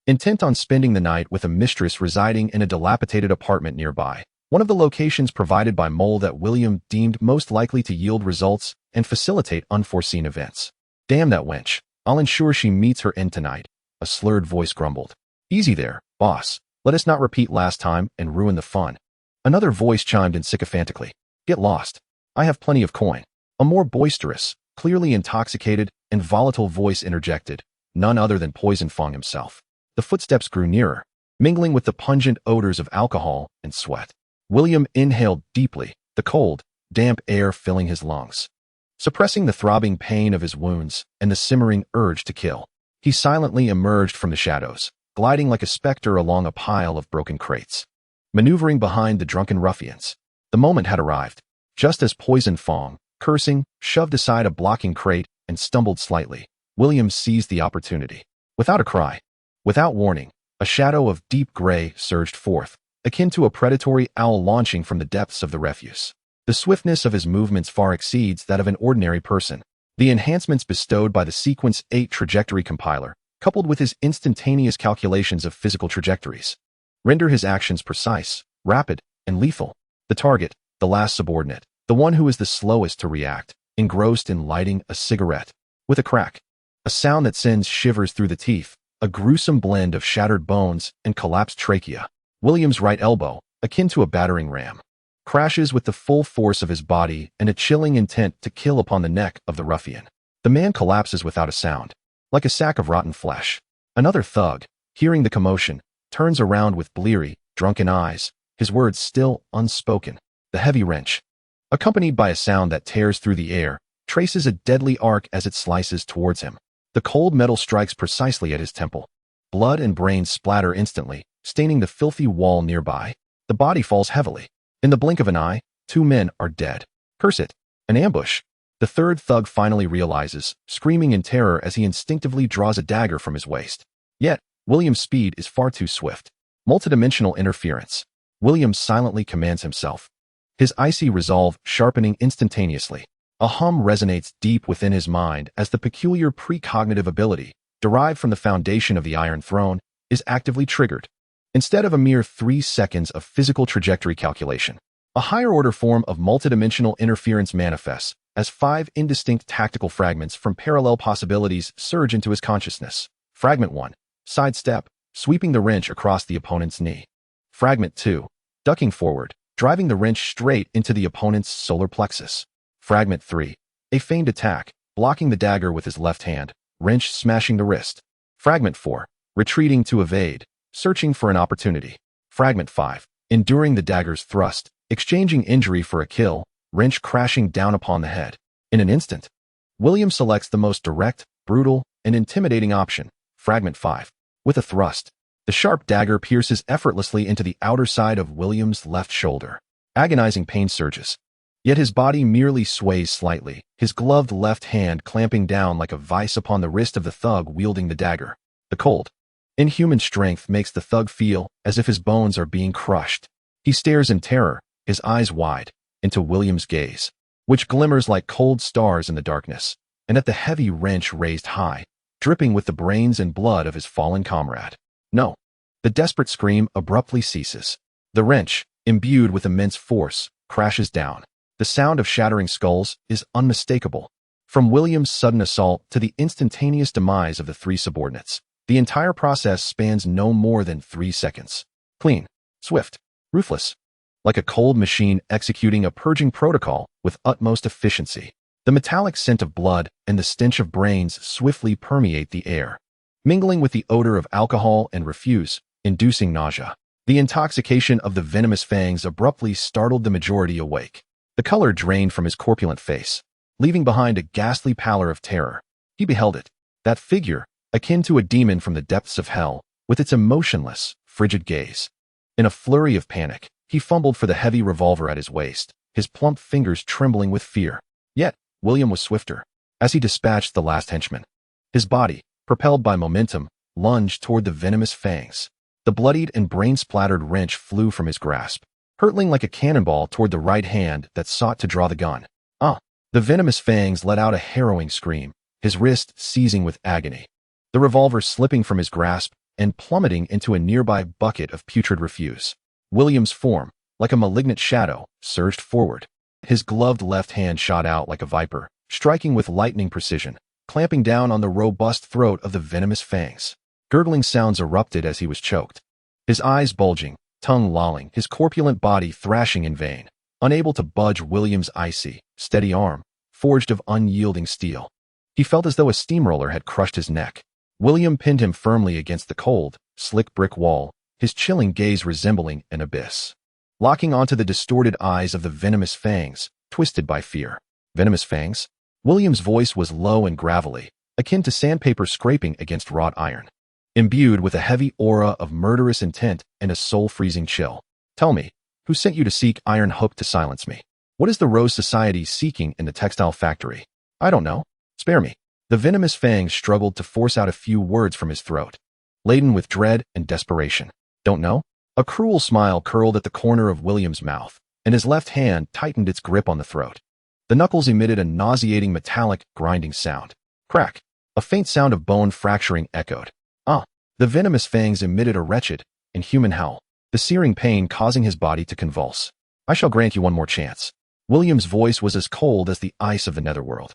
intent on spending the night with a mistress residing in a dilapidated apartment nearby, one of the locations provided by Mole that William deemed most likely to yield results and facilitate unforeseen events. Damn that wench. I'll ensure she meets her end tonight, a slurred voice grumbled. Easy there, boss. Let us not repeat last time and ruin the fun. Another voice chimed in sycophantically. Get lost. I have plenty of coin. A more boisterous, clearly intoxicated, and volatile voice interjected, none other than Poison Fong himself. The footsteps grew nearer, mingling with the pungent odors of alcohol and sweat. William inhaled deeply, the cold, damp air filling his lungs, suppressing the throbbing pain of his wounds and the simmering urge to kill. He silently emerged from the shadows, gliding like a specter along a pile of broken crates, maneuvering behind the drunken ruffians. The moment had arrived, just as Poison Fong, cursing, shoved aside a blocking crate and stumbled slightly. William seized the opportunity. Without a cry, without warning, a shadow of deep gray surged forth, akin to a predatory owl launching from the depths of the refuse. The swiftness of his movements far exceeds that of an ordinary person. The enhancements bestowed by the Sequence 8 trajectory compiler, coupled with his instantaneous calculations of physical trajectories, render his actions precise, rapid, and lethal. The target, the last subordinate, the one who is the slowest to react, engrossed in lighting a cigarette. With a crack, a sound that sends shivers through the teeth, a gruesome blend of shattered bones and collapsed trachea. William's right elbow, akin to a battering ram, crashes with the full force of his body and a chilling intent to kill upon the neck of the ruffian. The man collapses without a sound, like a sack of rotten flesh. Another thug, hearing the commotion, turns around with bleary, drunken eyes, his words still unspoken. The heavy wrench, accompanied by a sound that tears through the air, traces a deadly arc as it slices towards him. The cold metal strikes precisely at his temple. Blood and brains splatter instantly, staining the filthy wall nearby. The body falls heavily. In the blink of an eye, 2 men are dead. Curse it! An ambush! The third thug finally realizes, screaming in terror as he instinctively draws a dagger from his waist. Yet, William's speed is far too swift. Multidimensional interference. William silently commands himself, his icy resolve sharpening instantaneously. A hum resonates deep within his mind as the peculiar precognitive ability, derived from the foundation of the Iron Throne, is actively triggered. Instead of a mere 3 seconds of physical trajectory calculation, a higher-order form of multidimensional interference manifests as 5 indistinct tactical fragments from parallel possibilities surge into his consciousness. Fragment 1. Sidestep, sweeping the wrench across the opponent's knee. Fragment 2. Ducking forward, driving the wrench straight into the opponent's solar plexus. Fragment 3. A feigned attack, blocking the dagger with his left hand, wrench smashing the wrist. Fragment 4. Retreating to evade, searching for an opportunity. Fragment 5. Enduring the dagger's thrust, exchanging injury for a kill, wrench crashing down upon the head. In an instant, William selects the most direct, brutal, and intimidating option. Fragment 5. With a thrust, the sharp dagger pierces effortlessly into the outer side of William's left shoulder. Agonizing pain surges. Yet his body merely sways slightly, his gloved left hand clamping down like a vice upon the wrist of the thug wielding the dagger. The cold, inhuman strength makes the thug feel as if his bones are being crushed. He stares in terror, his eyes wide, into William's gaze, which glimmers like cold stars in the darkness, and at the heavy wrench raised high, dripping with the brains and blood of his fallen comrade. No. The desperate scream abruptly ceases. The wrench, imbued with immense force, crashes down. The sound of shattering skulls is unmistakable. From William's sudden assault to the instantaneous demise of the three subordinates, the entire process spans no more than 3 seconds. Clean, swift, ruthless, like a cold machine executing a purging protocol with utmost efficiency. The metallic scent of blood and the stench of brains swiftly permeate the air, mingling with the odor of alcohol and refuse, inducing nausea. The intoxication of the venomous fangs abruptly startled the majority awake. The color drained from his corpulent face, leaving behind a ghastly pallor of terror. He beheld it, that figure, akin to a demon from the depths of hell, with its emotionless, frigid gaze. In a flurry of panic, he fumbled for the heavy revolver at his waist, his plump fingers trembling with fear. Yet, William was swifter. As he dispatched the last henchman, his body, propelled by momentum, lunged toward the venomous fangs. The bloodied and brain-splattered wrench flew from his grasp, hurtling like a cannonball toward the right hand that sought to draw the gun. The venomous fangs let out a harrowing scream, his wrist seizing with agony. The revolver slipping from his grasp and plummeting into a nearby bucket of putrid refuse. William's form, like a malignant shadow, surged forward. His gloved left hand shot out like a viper, striking with lightning precision, clamping down on the robust throat of the venomous fangs. Gurgling sounds erupted as he was choked. His eyes bulging, tongue lolling, his corpulent body thrashing in vain, unable to budge William's icy, steady arm, forged of unyielding steel. He felt as though a steamroller had crushed his neck. William pinned him firmly against the cold, slick brick wall, his chilling gaze resembling an abyss. Locking onto the distorted eyes of the venomous fangs, twisted by fear. Venomous fangs? William's voice was low and gravelly, akin to sandpaper scraping against wrought iron, imbued with a heavy aura of murderous intent and a soul-freezing chill. Tell me, who sent you to seek Iron Hook to silence me? What is the Rose Society seeking in the textile factory? I don't know. Spare me. The venomous fangs struggled to force out a few words from his throat, laden with dread and desperation. Don't know? A cruel smile curled at the corner of William's mouth, and his left hand tightened its grip on the throat. The knuckles emitted a nauseating metallic, grinding sound. Crack. A faint sound of bone fracturing echoed. The venomous fangs emitted a wretched, inhuman howl, the searing pain causing his body to convulse. I shall grant you one more chance. William's voice was as cold as the ice of the netherworld.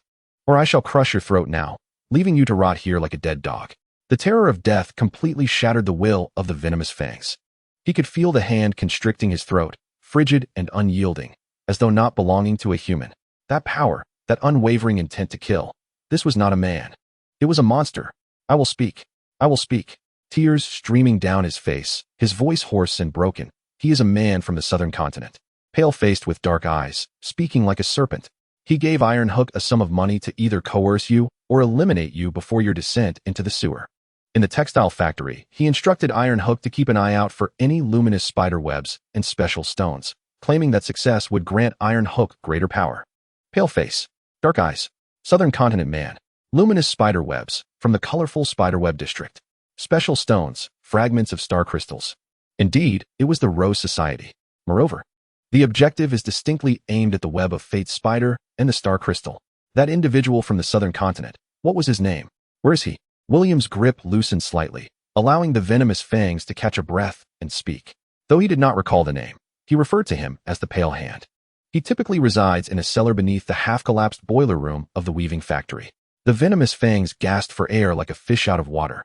Or I shall crush your throat now, leaving you to rot here like a dead dog. The terror of death completely shattered the will of the venomous fangs. He could feel the hand constricting his throat, frigid and unyielding, as though not belonging to a human. That power, that unwavering intent to kill. This was not a man. It was a monster. I will speak. I will speak. Tears streaming down his face, his voice hoarse and broken. He is a man from the southern continent, pale-faced with dark eyes, speaking like a serpent. He gave Iron Hook a sum of money to either coerce you or eliminate you before your descent into the sewer. In the textile factory, he instructed Iron Hook to keep an eye out for any luminous spider webs and special stones, claiming that success would grant Iron Hook greater power. Pale face, dark eyes, southern continent man, luminous spider webs from the colorful spiderweb district. Special stones, fragments of star crystals. Indeed, it was the Rose Society. Moreover, the objective is distinctly aimed at the web of fate's spider and the star crystal. That individual from the southern continent, what was his name? Where is he? William's grip loosened slightly, allowing the venomous fangs to catch a breath and speak. Though he did not recall the name, he referred to him as the Pale Hand. He typically resides in a cellar beneath the half-collapsed boiler room of the weaving factory. The venomous fangs gasped for air like a fish out of water.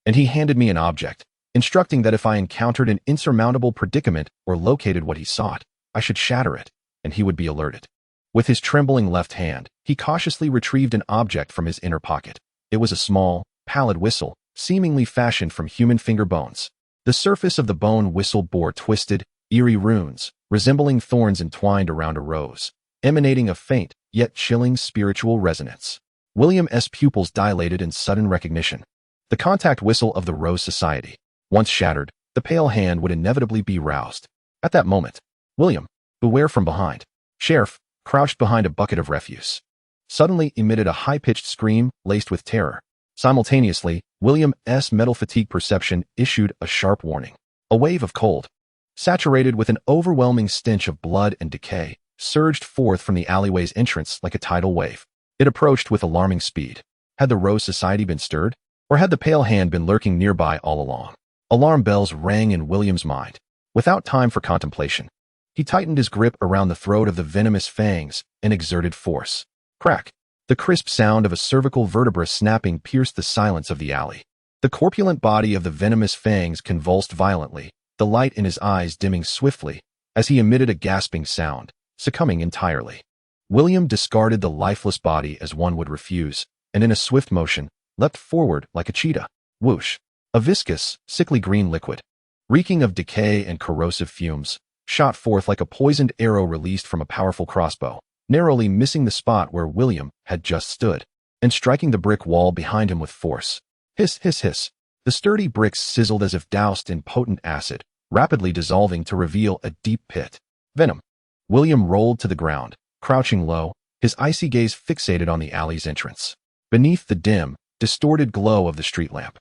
And he handed me an object, instructing that if I encountered an insurmountable predicament or located what he sought, I should shatter it, and he would be alerted. With his trembling left hand, he cautiously retrieved an object from his inner pocket. It was a small, pallid whistle, seemingly fashioned from human finger bones. The surface of the bone whistle bore twisted, eerie runes, resembling thorns entwined around a rose, emanating a faint, yet chilling spiritual resonance. William's pupils dilated in sudden recognition. The contact whistle of the Rose Society. Once shattered, the pale hand would inevitably be roused. At that moment, William, beware from behind, Sheriff, crouched behind a bucket of refuse, suddenly emitted a high-pitched scream laced with terror. Simultaneously, William's metal fatigue perception issued a sharp warning. A wave of cold, saturated with an overwhelming stench of blood and decay, surged forth from the alleyway's entrance like a tidal wave. It approached with alarming speed. Had the Rose Society been stirred? Or had the pale hand been lurking nearby all along? Alarm bells rang in William's mind. Without time for contemplation, he tightened his grip around the throat of the venomous fangs and exerted force. Crack! The crisp sound of a cervical vertebra snapping pierced the silence of the alley. The corpulent body of the venomous fangs convulsed violently, the light in his eyes dimming swiftly as he emitted a gasping sound, succumbing entirely. William discarded the lifeless body as one would refuse, and in a swift motion, leapt forward like a cheetah. Whoosh! A viscous, sickly green liquid, reeking of decay and corrosive fumes, shot forth like a poisoned arrow released from a powerful crossbow, narrowly missing the spot where William had just stood, and striking the brick wall behind him with force. Hiss, hiss, hiss. The sturdy bricks sizzled as if doused in potent acid, rapidly dissolving to reveal a deep pit. Venom. William rolled to the ground, crouching low, his icy gaze fixated on the alley's entrance. Beneath the dim, distorted glow of the street lamp,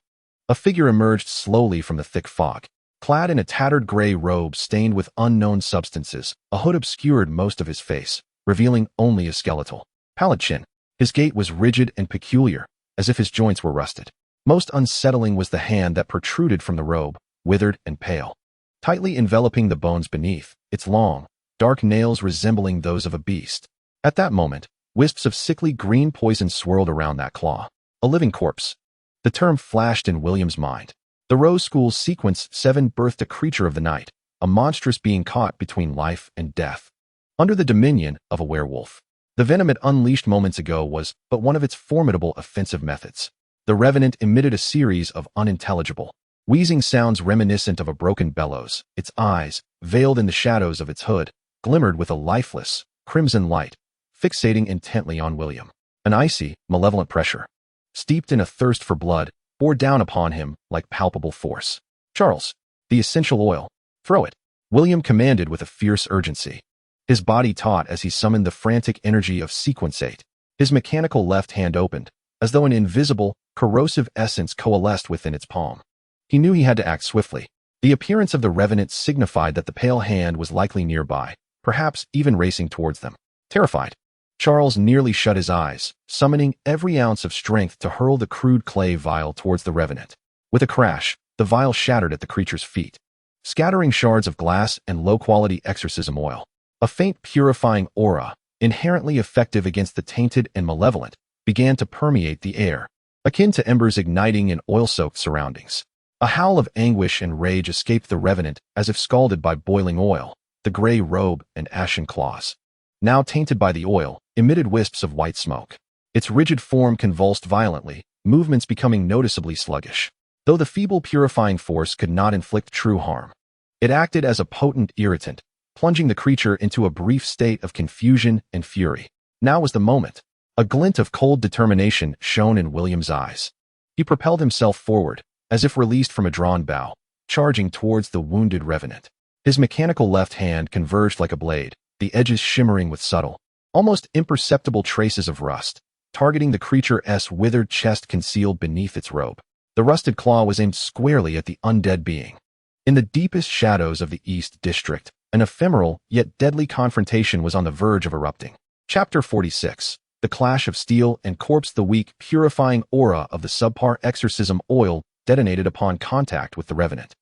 a figure emerged slowly from the thick fog. Clad in a tattered gray robe stained with unknown substances, a hood obscured most of his face, revealing only a skeletal, pallid chin. His gait was rigid and peculiar, as if his joints were rusted. Most unsettling was the hand that protruded from the robe, withered and pale, tightly enveloping the bones beneath, its long, dark nails resembling those of a beast. At that moment, wisps of sickly green poison swirled around that claw. A living corpse. The term flashed in William's mind. The Rose School's Sequence 7 birthed a creature of the night, a monstrous being caught between life and death, under the dominion of a werewolf. The venom it unleashed moments ago was but one of its formidable offensive methods. The revenant emitted a series of unintelligible, wheezing sounds reminiscent of a broken bellows. Its eyes, veiled in the shadows of its hood, glimmered with a lifeless, crimson light, fixating intently on William. An icy, malevolent pressure, steeped in a thirst for blood, bore down upon him like palpable force. Charles, the essential oil. Throw it. William commanded with a fierce urgency. His body taut as he summoned the frantic energy of Sequence 8. His mechanical left hand opened, as though an invisible, corrosive essence coalesced within its palm. He knew he had to act swiftly. The appearance of the revenant signified that the pale hand was likely nearby, perhaps even racing towards them. Terrified, Charles nearly shut his eyes, summoning every ounce of strength to hurl the crude clay vial towards the revenant. With a crash, the vial shattered at the creature's feet, scattering shards of glass and low-quality exorcism oil. A faint purifying aura, inherently effective against the tainted and malevolent, began to permeate the air, akin to embers igniting in oil-soaked surroundings. A howl of anguish and rage escaped the revenant as if scalded by boiling oil. The gray robe and ashen claws, now tainted by the oil, emitted wisps of white smoke. Its rigid form convulsed violently, movements becoming noticeably sluggish. Though the feeble purifying force could not inflict true harm, it acted as a potent irritant, plunging the creature into a brief state of confusion and fury. Now was the moment. A glint of cold determination shone in William's eyes. He propelled himself forward, as if released from a drawn bow, charging towards the wounded revenant. His mechanical left hand converged like a blade, the edges shimmering with subtle, almost imperceptible traces of rust, targeting the creature's withered chest concealed beneath its robe. The rusted claw was aimed squarely at the undead being. In the deepest shadows of the East District, an ephemeral yet deadly confrontation was on the verge of erupting. Chapter 46. The Clash of Steel and Corpse. The weak, purifying aura of the subpar exorcism oil detonated upon contact with the revenant,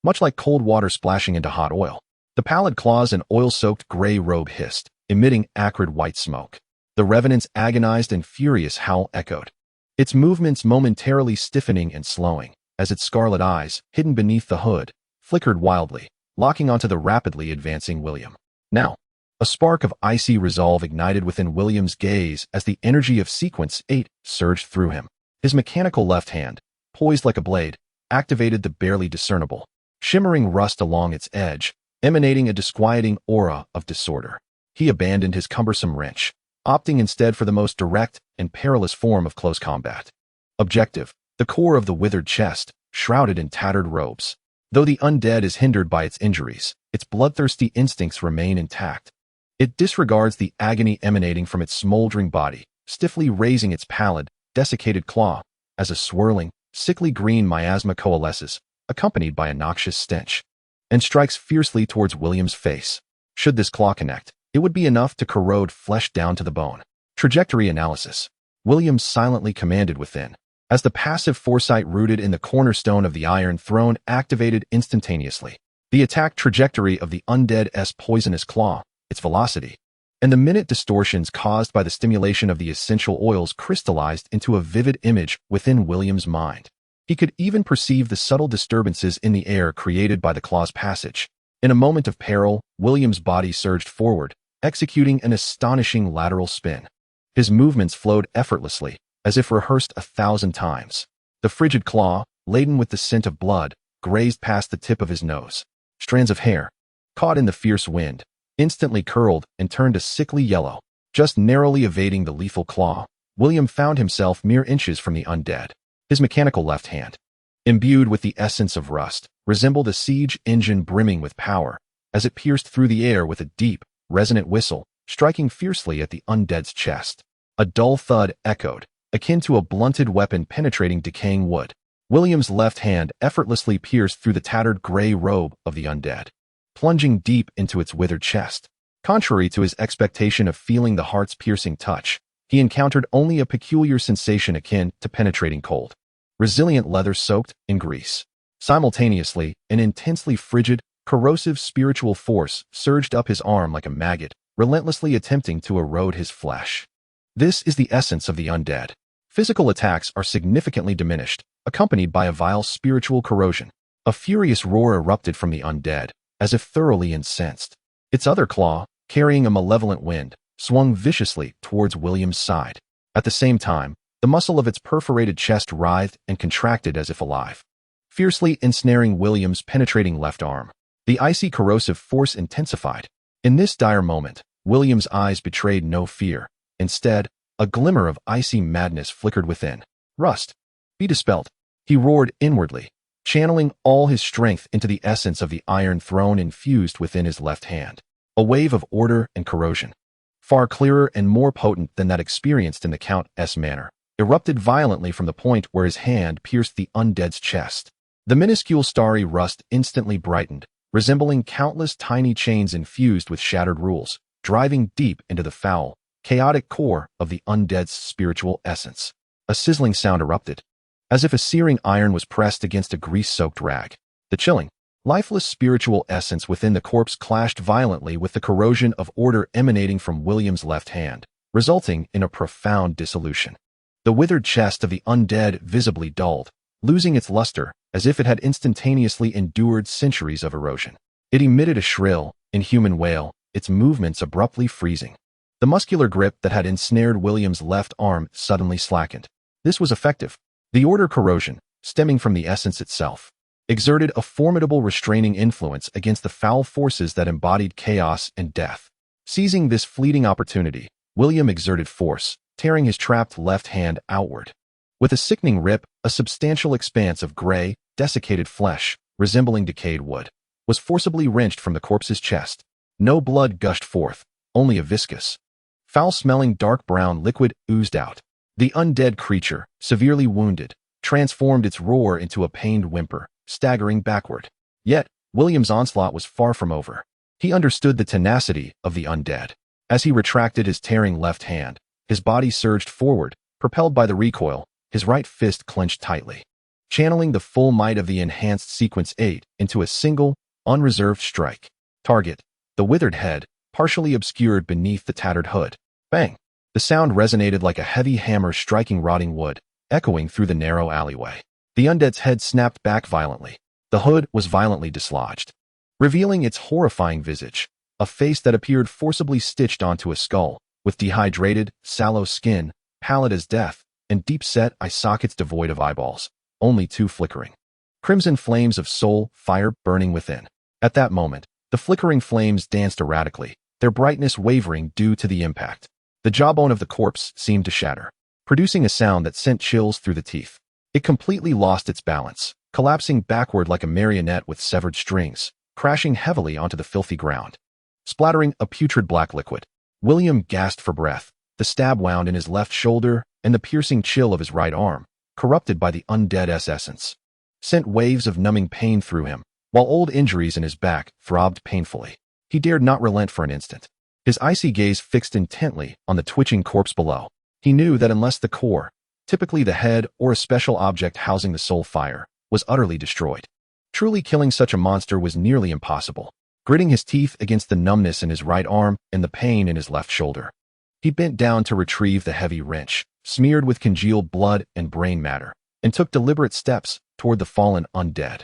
much like cold water splashing into hot oil. The pallid claws and oil-soaked gray robe hissed, emitting acrid white smoke. The revenant's agonized and furious howl echoed, its movements momentarily stiffening and slowing, as its scarlet eyes, hidden beneath the hood, flickered wildly, locking onto the rapidly advancing William. Now, a spark of icy resolve ignited within William's gaze as the energy of Sequence 8 surged through him. His mechanical left hand, poised like a blade, activated the barely discernible, shimmering rust along its edge, emanating a disquieting aura of disorder. He abandoned his cumbersome wrench, opting instead for the most direct and perilous form of close combat. Objective: the core of the withered chest, shrouded in tattered robes. Though the undead is hindered by its injuries, its bloodthirsty instincts remain intact. It disregards the agony emanating from its smoldering body, stiffly raising its pallid, desiccated claw, as a swirling, sickly green miasma coalesces, accompanied by a noxious stench, and strikes fiercely towards William's face. Should this claw connect, it would be enough to corrode flesh down to the bone. Trajectory analysis. William silently commanded within, as the passive foresight rooted in the cornerstone of the Iron Throne activated instantaneously. The attack trajectory of the undead's poisonous claw, its velocity, and the minute distortions caused by the stimulation of the essential oils crystallized into a vivid image within William's mind. He could even perceive the subtle disturbances in the air created by the claw's passage. In a moment of peril, William's body surged forward, executing an astonishing lateral spin. His movements flowed effortlessly, as if rehearsed 1,000 times. The frigid claw, laden with the scent of blood, grazed past the tip of his nose. Strands of hair, caught in the fierce wind, instantly curled and turned a sickly yellow. Just narrowly evading the lethal claw, William found himself mere inches from the undead. His mechanical left hand, imbued with the essence of rust, resembled a siege engine brimming with power, as it pierced through the air with a deep, resonant whistle, striking fiercely at the undead's chest. A dull thud echoed, akin to a blunted weapon penetrating decaying wood. William's left hand effortlessly pierced through the tattered gray robe of the undead, plunging deep into its withered chest. Contrary to his expectation of feeling the heart's piercing touch, he encountered only a peculiar sensation akin to penetrating cold. Resilient leather soaked in grease. Simultaneously, an intensely frigid, corrosive spiritual force surged up his arm like a maggot, relentlessly attempting to erode his flesh. This is the essence of the undead. Physical attacks are significantly diminished, accompanied by a vile spiritual corrosion. A furious roar erupted from the undead, as if thoroughly incensed. Its other claw, carrying a malevolent wind, swung viciously towards William's side. At the same time, the muscle of its perforated chest writhed and contracted as if alive, fiercely ensnaring William's penetrating left arm. The icy corrosive force intensified. In this dire moment, William's eyes betrayed no fear. Instead, a glimmer of icy madness flickered within. Rust, be dispelled. He roared inwardly, channeling all his strength into the essence of the Iron Throne infused within his left hand. A wave of order and corrosion, far clearer and more potent than that experienced in the Count's manor, erupted violently from the point where his hand pierced the undead's chest. The minuscule starry rust instantly brightened, resembling countless tiny chains infused with shattered rules, driving deep into the foul, chaotic core of the undead's spiritual essence. A sizzling sound erupted, as if a searing iron was pressed against a grease-soaked rag. The chilling, lifeless spiritual essence within the corpse clashed violently with the corrosion of order emanating from William's left hand, resulting in a profound dissolution. The withered chest of the undead visibly dulled, losing its luster as if it had instantaneously endured centuries of erosion. It emitted a shrill, inhuman wail, its movements abruptly freezing. The muscular grip that had ensnared William's left arm suddenly slackened. This was effective. The order corrosion, stemming from the essence itself, exerted a formidable restraining influence against the foul forces that embodied chaos and death. Seizing this fleeting opportunity, William exerted force, tearing his trapped left hand outward. With a sickening rip, a substantial expanse of gray, desiccated flesh, resembling decayed wood, was forcibly wrenched from the corpse's chest. No blood gushed forth, only a viscous, foul-smelling dark brown liquid oozed out. The undead creature, severely wounded, transformed its roar into a pained whimper, staggering backward. Yet, William's onslaught was far from over. He understood the tenacity of the undead. As he retracted his tearing left hand, his body surged forward, propelled by the recoil, his right fist clenched tightly, channeling the full might of the enhanced Sequence 8 into a single, unreserved strike. Target: the withered head, partially obscured beneath the tattered hood. Bang! The sound resonated like a heavy hammer striking rotting wood, echoing through the narrow alleyway. The undead's head snapped back violently. The hood was violently dislodged, revealing its horrifying visage, a face that appeared forcibly stitched onto a skull, with dehydrated, sallow skin, pallid as death, and deep-set eye sockets devoid of eyeballs. only two flickering. Crimson flames of soul fire burning within. At that moment, the flickering flames danced erratically, their brightness wavering due to the impact. The jawbone of the corpse seemed to shatter, producing a sound that sent chills through the teeth. It completely lost its balance, collapsing backward like a marionette with severed strings, crashing heavily onto the filthy ground. Splattering a putrid black liquid, William gasped for breath, the stab wound in his left shoulder and the piercing chill of his right arm, corrupted by the undead's essence, sent waves of numbing pain through him, while old injuries in his back throbbed painfully. He dared not relent for an instant, his icy gaze fixed intently on the twitching corpse below. He knew that unless the core, typically the head or a special object housing the soul fire, was utterly destroyed, truly killing such a monster was nearly impossible. Gritting his teeth against the numbness in his right arm and the pain in his left shoulder, he bent down to retrieve the heavy wrench, smeared with congealed blood and brain matter, and took deliberate steps toward the fallen undead,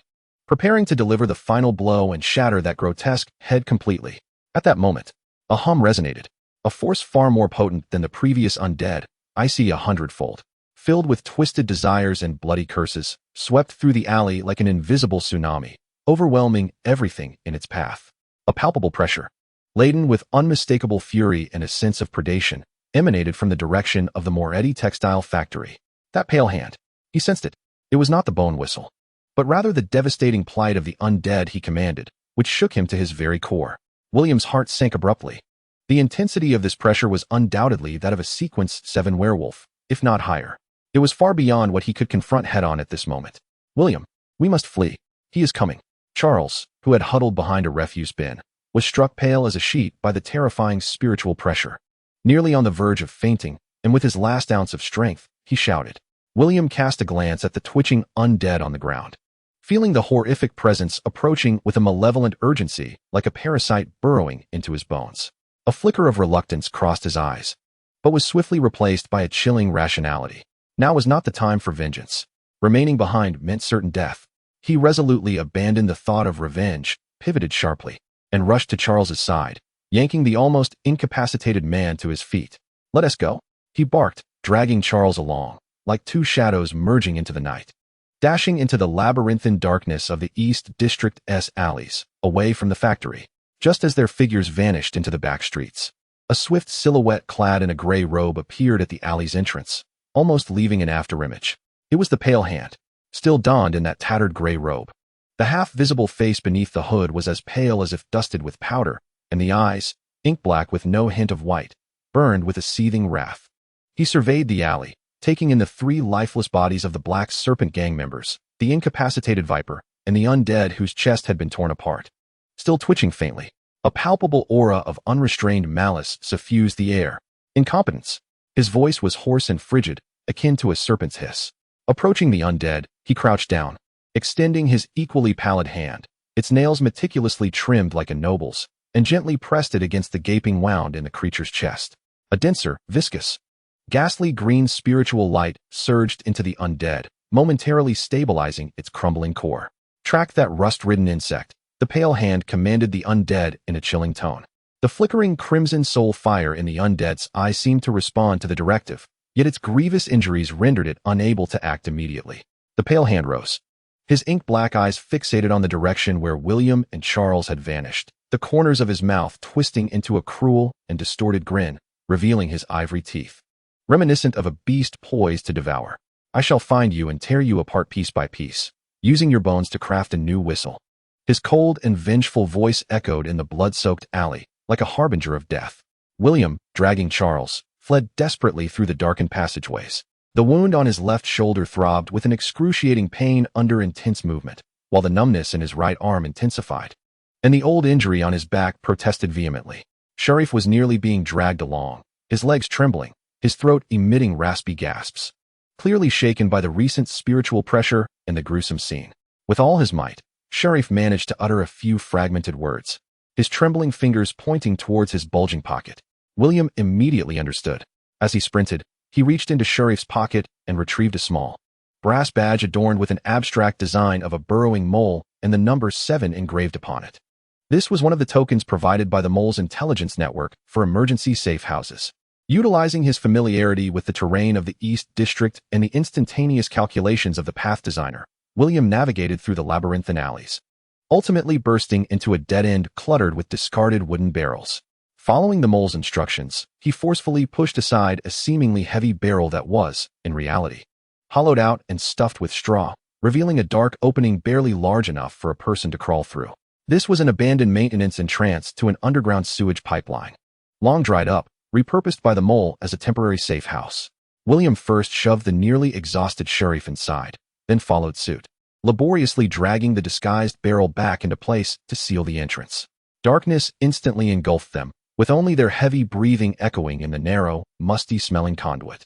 preparing to deliver the final blow and shatter that grotesque head completely. At that moment, a hum resonated, a force far more potent than the previous undead, icy 100-fold, filled with twisted desires and bloody curses, swept through the alley like an invisible tsunami, overwhelming everything in its path. A palpable pressure, laden with unmistakable fury and a sense of predation, emanated from the direction of the Moretti textile factory. That pale hand, he sensed it. It was not the bone whistle, but rather the devastating plight of the undead he commanded, which shook him to his very core. William's heart sank abruptly. The intensity of this pressure was undoubtedly that of a Sequence 7 werewolf, if not higher. It was far beyond what he could confront head-on at this moment. William, we must flee. He is coming. Charles, who had huddled behind a refuse bin, was struck pale as a sheet by the terrifying spiritual pressure. Nearly on the verge of fainting, and with his last ounce of strength, he shouted. William cast a glance at the twitching undead on the ground, feeling the horrific presence approaching with a malevolent urgency like a parasite burrowing into his bones. A flicker of reluctance crossed his eyes, but was swiftly replaced by a chilling rationality. Now was not the time for vengeance. Remaining behind meant certain death. He resolutely abandoned the thought of revenge, pivoted sharply, and rushed to Charles's side, yanking the almost incapacitated man to his feet. Let us go, he barked, dragging Charles along, like two shadows merging into the night, dashing into the labyrinthine darkness of the East District's alleys, away from the factory, just as their figures vanished into the back streets. A swift silhouette clad in a gray robe appeared at the alley's entrance, almost leaving an afterimage. It was the pale hand, still donned in that tattered gray robe. The half-visible face beneath the hood was as pale as if dusted with powder, and the eyes, ink-black with no hint of white, burned with a seething wrath. He surveyed the alley, taking in the three lifeless bodies of the Black Serpent gang members, the incapacitated Viper, and the undead whose chest had been torn apart. Still twitching faintly, a palpable aura of unrestrained malice suffused the air. Incompetence. His voice was hoarse and frigid, akin to a serpent's hiss. Approaching the undead, he crouched down, extending his equally pallid hand, its nails meticulously trimmed like a noble's, and gently pressed it against the gaping wound in the creature's chest. A denser, viscous, ghastly green spiritual light surged into the undead, momentarily stabilizing its crumbling core. Track that rust-ridden insect, the pale hand commanded the undead in a chilling tone. The flickering crimson soul fire in the undead's eye seemed to respond to the directive, yet its grievous injuries rendered it unable to act immediately. The pale hand rose, his ink-black eyes fixated on the direction where William and Charles had vanished, the corners of his mouth twisting into a cruel and distorted grin, revealing his ivory teeth, reminiscent of a beast poised to devour. I shall find you and tear you apart piece by piece, using your bones to craft a new whistle. His cold and vengeful voice echoed in the blood-soaked alley, like a harbinger of death. William, dragging Charles, fled desperately through the darkened passageways. The wound on his left shoulder throbbed with an excruciating pain under intense movement, while the numbness in his right arm intensified, and the old injury on his back protested vehemently. Sharif was nearly being dragged along, his legs trembling, his throat emitting raspy gasps, clearly shaken by the recent spiritual pressure and the gruesome scene. With all his might, Sharif managed to utter a few fragmented words, his trembling fingers pointing towards his bulging pocket. William immediately understood. As he sprinted, he reached into Sharif's pocket and retrieved a small brass badge adorned with an abstract design of a burrowing mole and the number 7 engraved upon it. This was one of the tokens provided by the mole's intelligence network for emergency safe houses. Utilizing his familiarity with the terrain of the East District and the instantaneous calculations of the path designer, William navigated through the labyrinthine alleys, ultimately bursting into a dead end cluttered with discarded wooden barrels. Following the mole's instructions, he forcefully pushed aside a seemingly heavy barrel that was, in reality, hollowed out and stuffed with straw, revealing a dark opening barely large enough for a person to crawl through. This was an abandoned maintenance entrance to an underground sewage pipeline, long dried up, repurposed by the mole as a temporary safe house. William first shoved the nearly exhausted sheriff inside, then followed suit, laboriously dragging the disguised barrel back into place to seal the entrance. Darkness instantly engulfed them, with only their heavy breathing echoing in the narrow, musty-smelling conduit.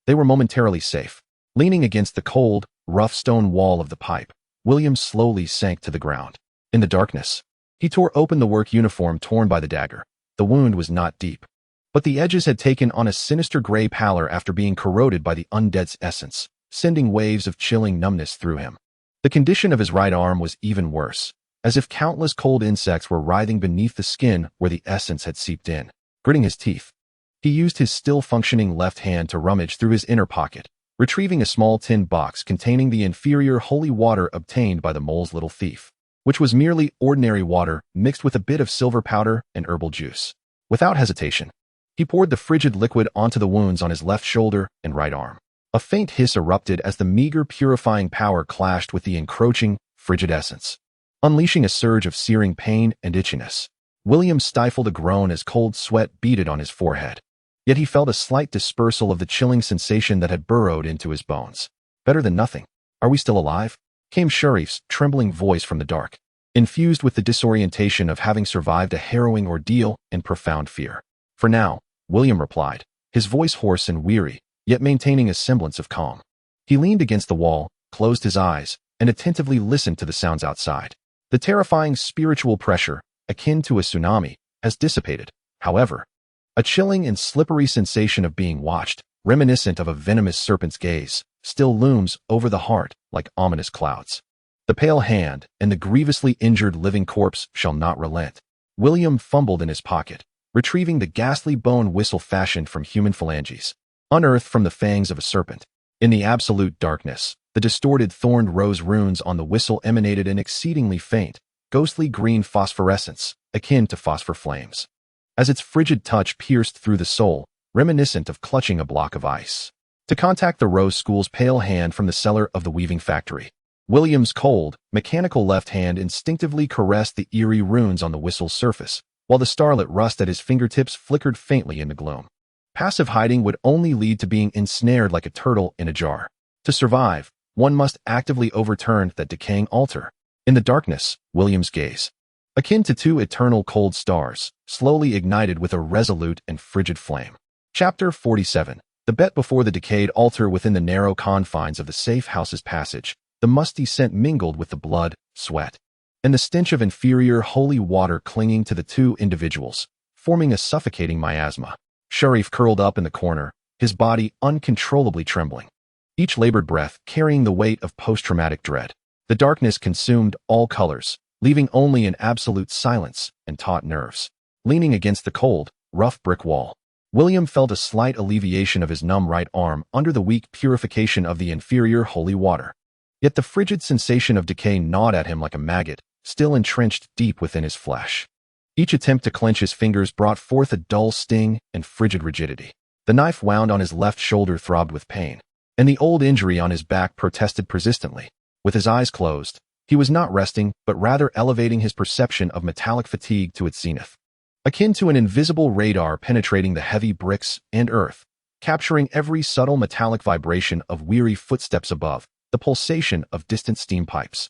They were momentarily safe. Leaning against the cold, rough stone wall of the pipe, William slowly sank to the ground. In the darkness, he tore open the work uniform torn by the dagger. The wound was not deep, but the edges had taken on a sinister gray pallor after being corroded by the undead's essence, sending waves of chilling numbness through him. The condition of his right arm was even worse, as if countless cold insects were writhing beneath the skin where the essence had seeped in. Gritting his teeth, he used his still-functioning left hand to rummage through his inner pocket, retrieving a small tin box containing the inferior holy water obtained by the mole's little thief, which was merely ordinary water mixed with a bit of silver powder and herbal juice. Without hesitation, he poured the frigid liquid onto the wounds on his left shoulder and right arm. A faint hiss erupted as the meager purifying power clashed with the encroaching, frigid essence, unleashing a surge of searing pain and itchiness. William stifled a groan as cold sweat beaded on his forehead. Yet he felt a slight dispersal of the chilling sensation that had burrowed into his bones. Better than nothing. Are we still alive? Came Sheriff's trembling voice from the dark, infused with the disorientation of having survived a harrowing ordeal and profound fear. For now, William replied, his voice hoarse and weary, yet maintaining a semblance of calm. He leaned against the wall, closed his eyes, and attentively listened to the sounds outside. The terrifying spiritual pressure, akin to a tsunami, has dissipated. However, a chilling and slippery sensation of being watched, reminiscent of a venomous serpent's gaze, still looms over the heart like ominous clouds. The pale hand and the grievously injured living corpse shall not relent. William fumbled in his pocket, retrieving the ghastly bone whistle fashioned from human phalanges, unearthed from the fangs of a serpent. In the absolute darkness, the distorted thorned rose runes on the whistle emanated an exceedingly faint, ghostly green phosphorescence, akin to phosphor flames, as its frigid touch pierced through the soul, reminiscent of clutching a block of ice. To contact the Rose School's pale hand from the cellar of the weaving factory, William's cold, mechanical left hand instinctively caressed the eerie runes on the whistle's surface, while the starlit rust at his fingertips flickered faintly in the gloom. Passive hiding would only lead to being ensnared like a turtle in a jar. To survive, one must actively overturn that decaying altar. In the darkness, William's gaze, akin to two eternal cold stars, slowly ignited with a resolute and frigid flame. Chapter 47. The bet before the decayed altar within the narrow confines of the safe house's passage, the musty scent mingled with the blood, sweat, and the stench of inferior holy water clinging to the two individuals, forming a suffocating miasma. Sharif curled up in the corner, his body uncontrollably trembling, each labored breath carrying the weight of post-traumatic dread. The darkness consumed all colors, leaving only an absolute silence and taut nerves. Leaning against the cold, rough brick wall, William felt a slight alleviation of his numb right arm under the weak purification of the inferior holy water. Yet the frigid sensation of decay gnawed at him like a maggot, still entrenched deep within his flesh. Each attempt to clench his fingers brought forth a dull sting and frigid rigidity. The knife wound on his left shoulder throbbed with pain, and the old injury on his back protested persistently. With his eyes closed, he was not resting, but rather elevating his perception of metallic fatigue to its zenith, akin to an invisible radar penetrating the heavy bricks and earth, capturing every subtle metallic vibration of weary footsteps above, the pulsation of distant steam pipes,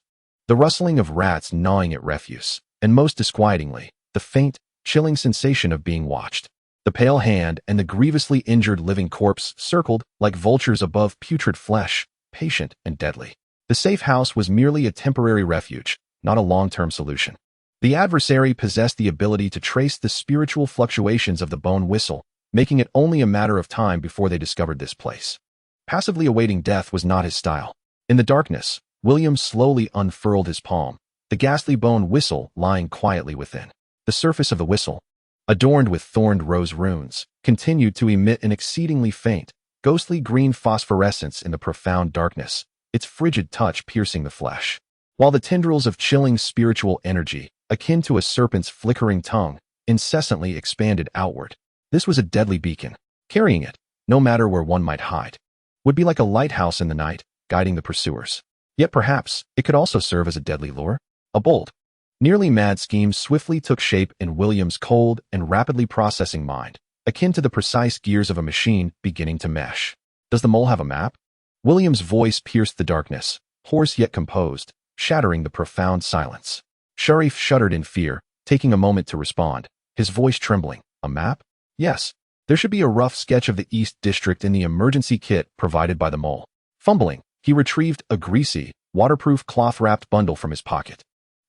the rustling of rats gnawing at refuse, and most disquietingly, the faint, chilling sensation of being watched. The pale hand and the grievously injured living corpse circled like vultures above putrid flesh, patient and deadly. The safe house was merely a temporary refuge, not a long-term solution. The adversary possessed the ability to trace the spiritual fluctuations of the bone whistle, making it only a matter of time before they discovered this place. Passively awaiting death was not his style. In the darkness, William slowly unfurled his palm, the ghastly bone whistle lying quietly within. The surface of the whistle, adorned with thorned rose runes, continued to emit an exceedingly faint, ghostly green phosphorescence in the profound darkness, its frigid touch piercing the flesh. While the tendrils of chilling spiritual energy, akin to a serpent's flickering tongue, incessantly expanded outward. This was a deadly beacon. Carrying it, no matter where one might hide, would be like a lighthouse in the night, guiding the pursuers. Yet perhaps it could also serve as a deadly lure. A bold, nearly mad scheme swiftly took shape in William's cold and rapidly processing mind, akin to the precise gears of a machine beginning to mesh. Does the mole have a map? William's voice pierced the darkness, hoarse yet composed, shattering the profound silence. Sharif shuddered in fear, taking a moment to respond, his voice trembling. A map? Yes. There should be a rough sketch of the East District in the emergency kit provided by the mole. Fumbling, he retrieved a greasy, waterproof cloth-wrapped bundle from his pocket,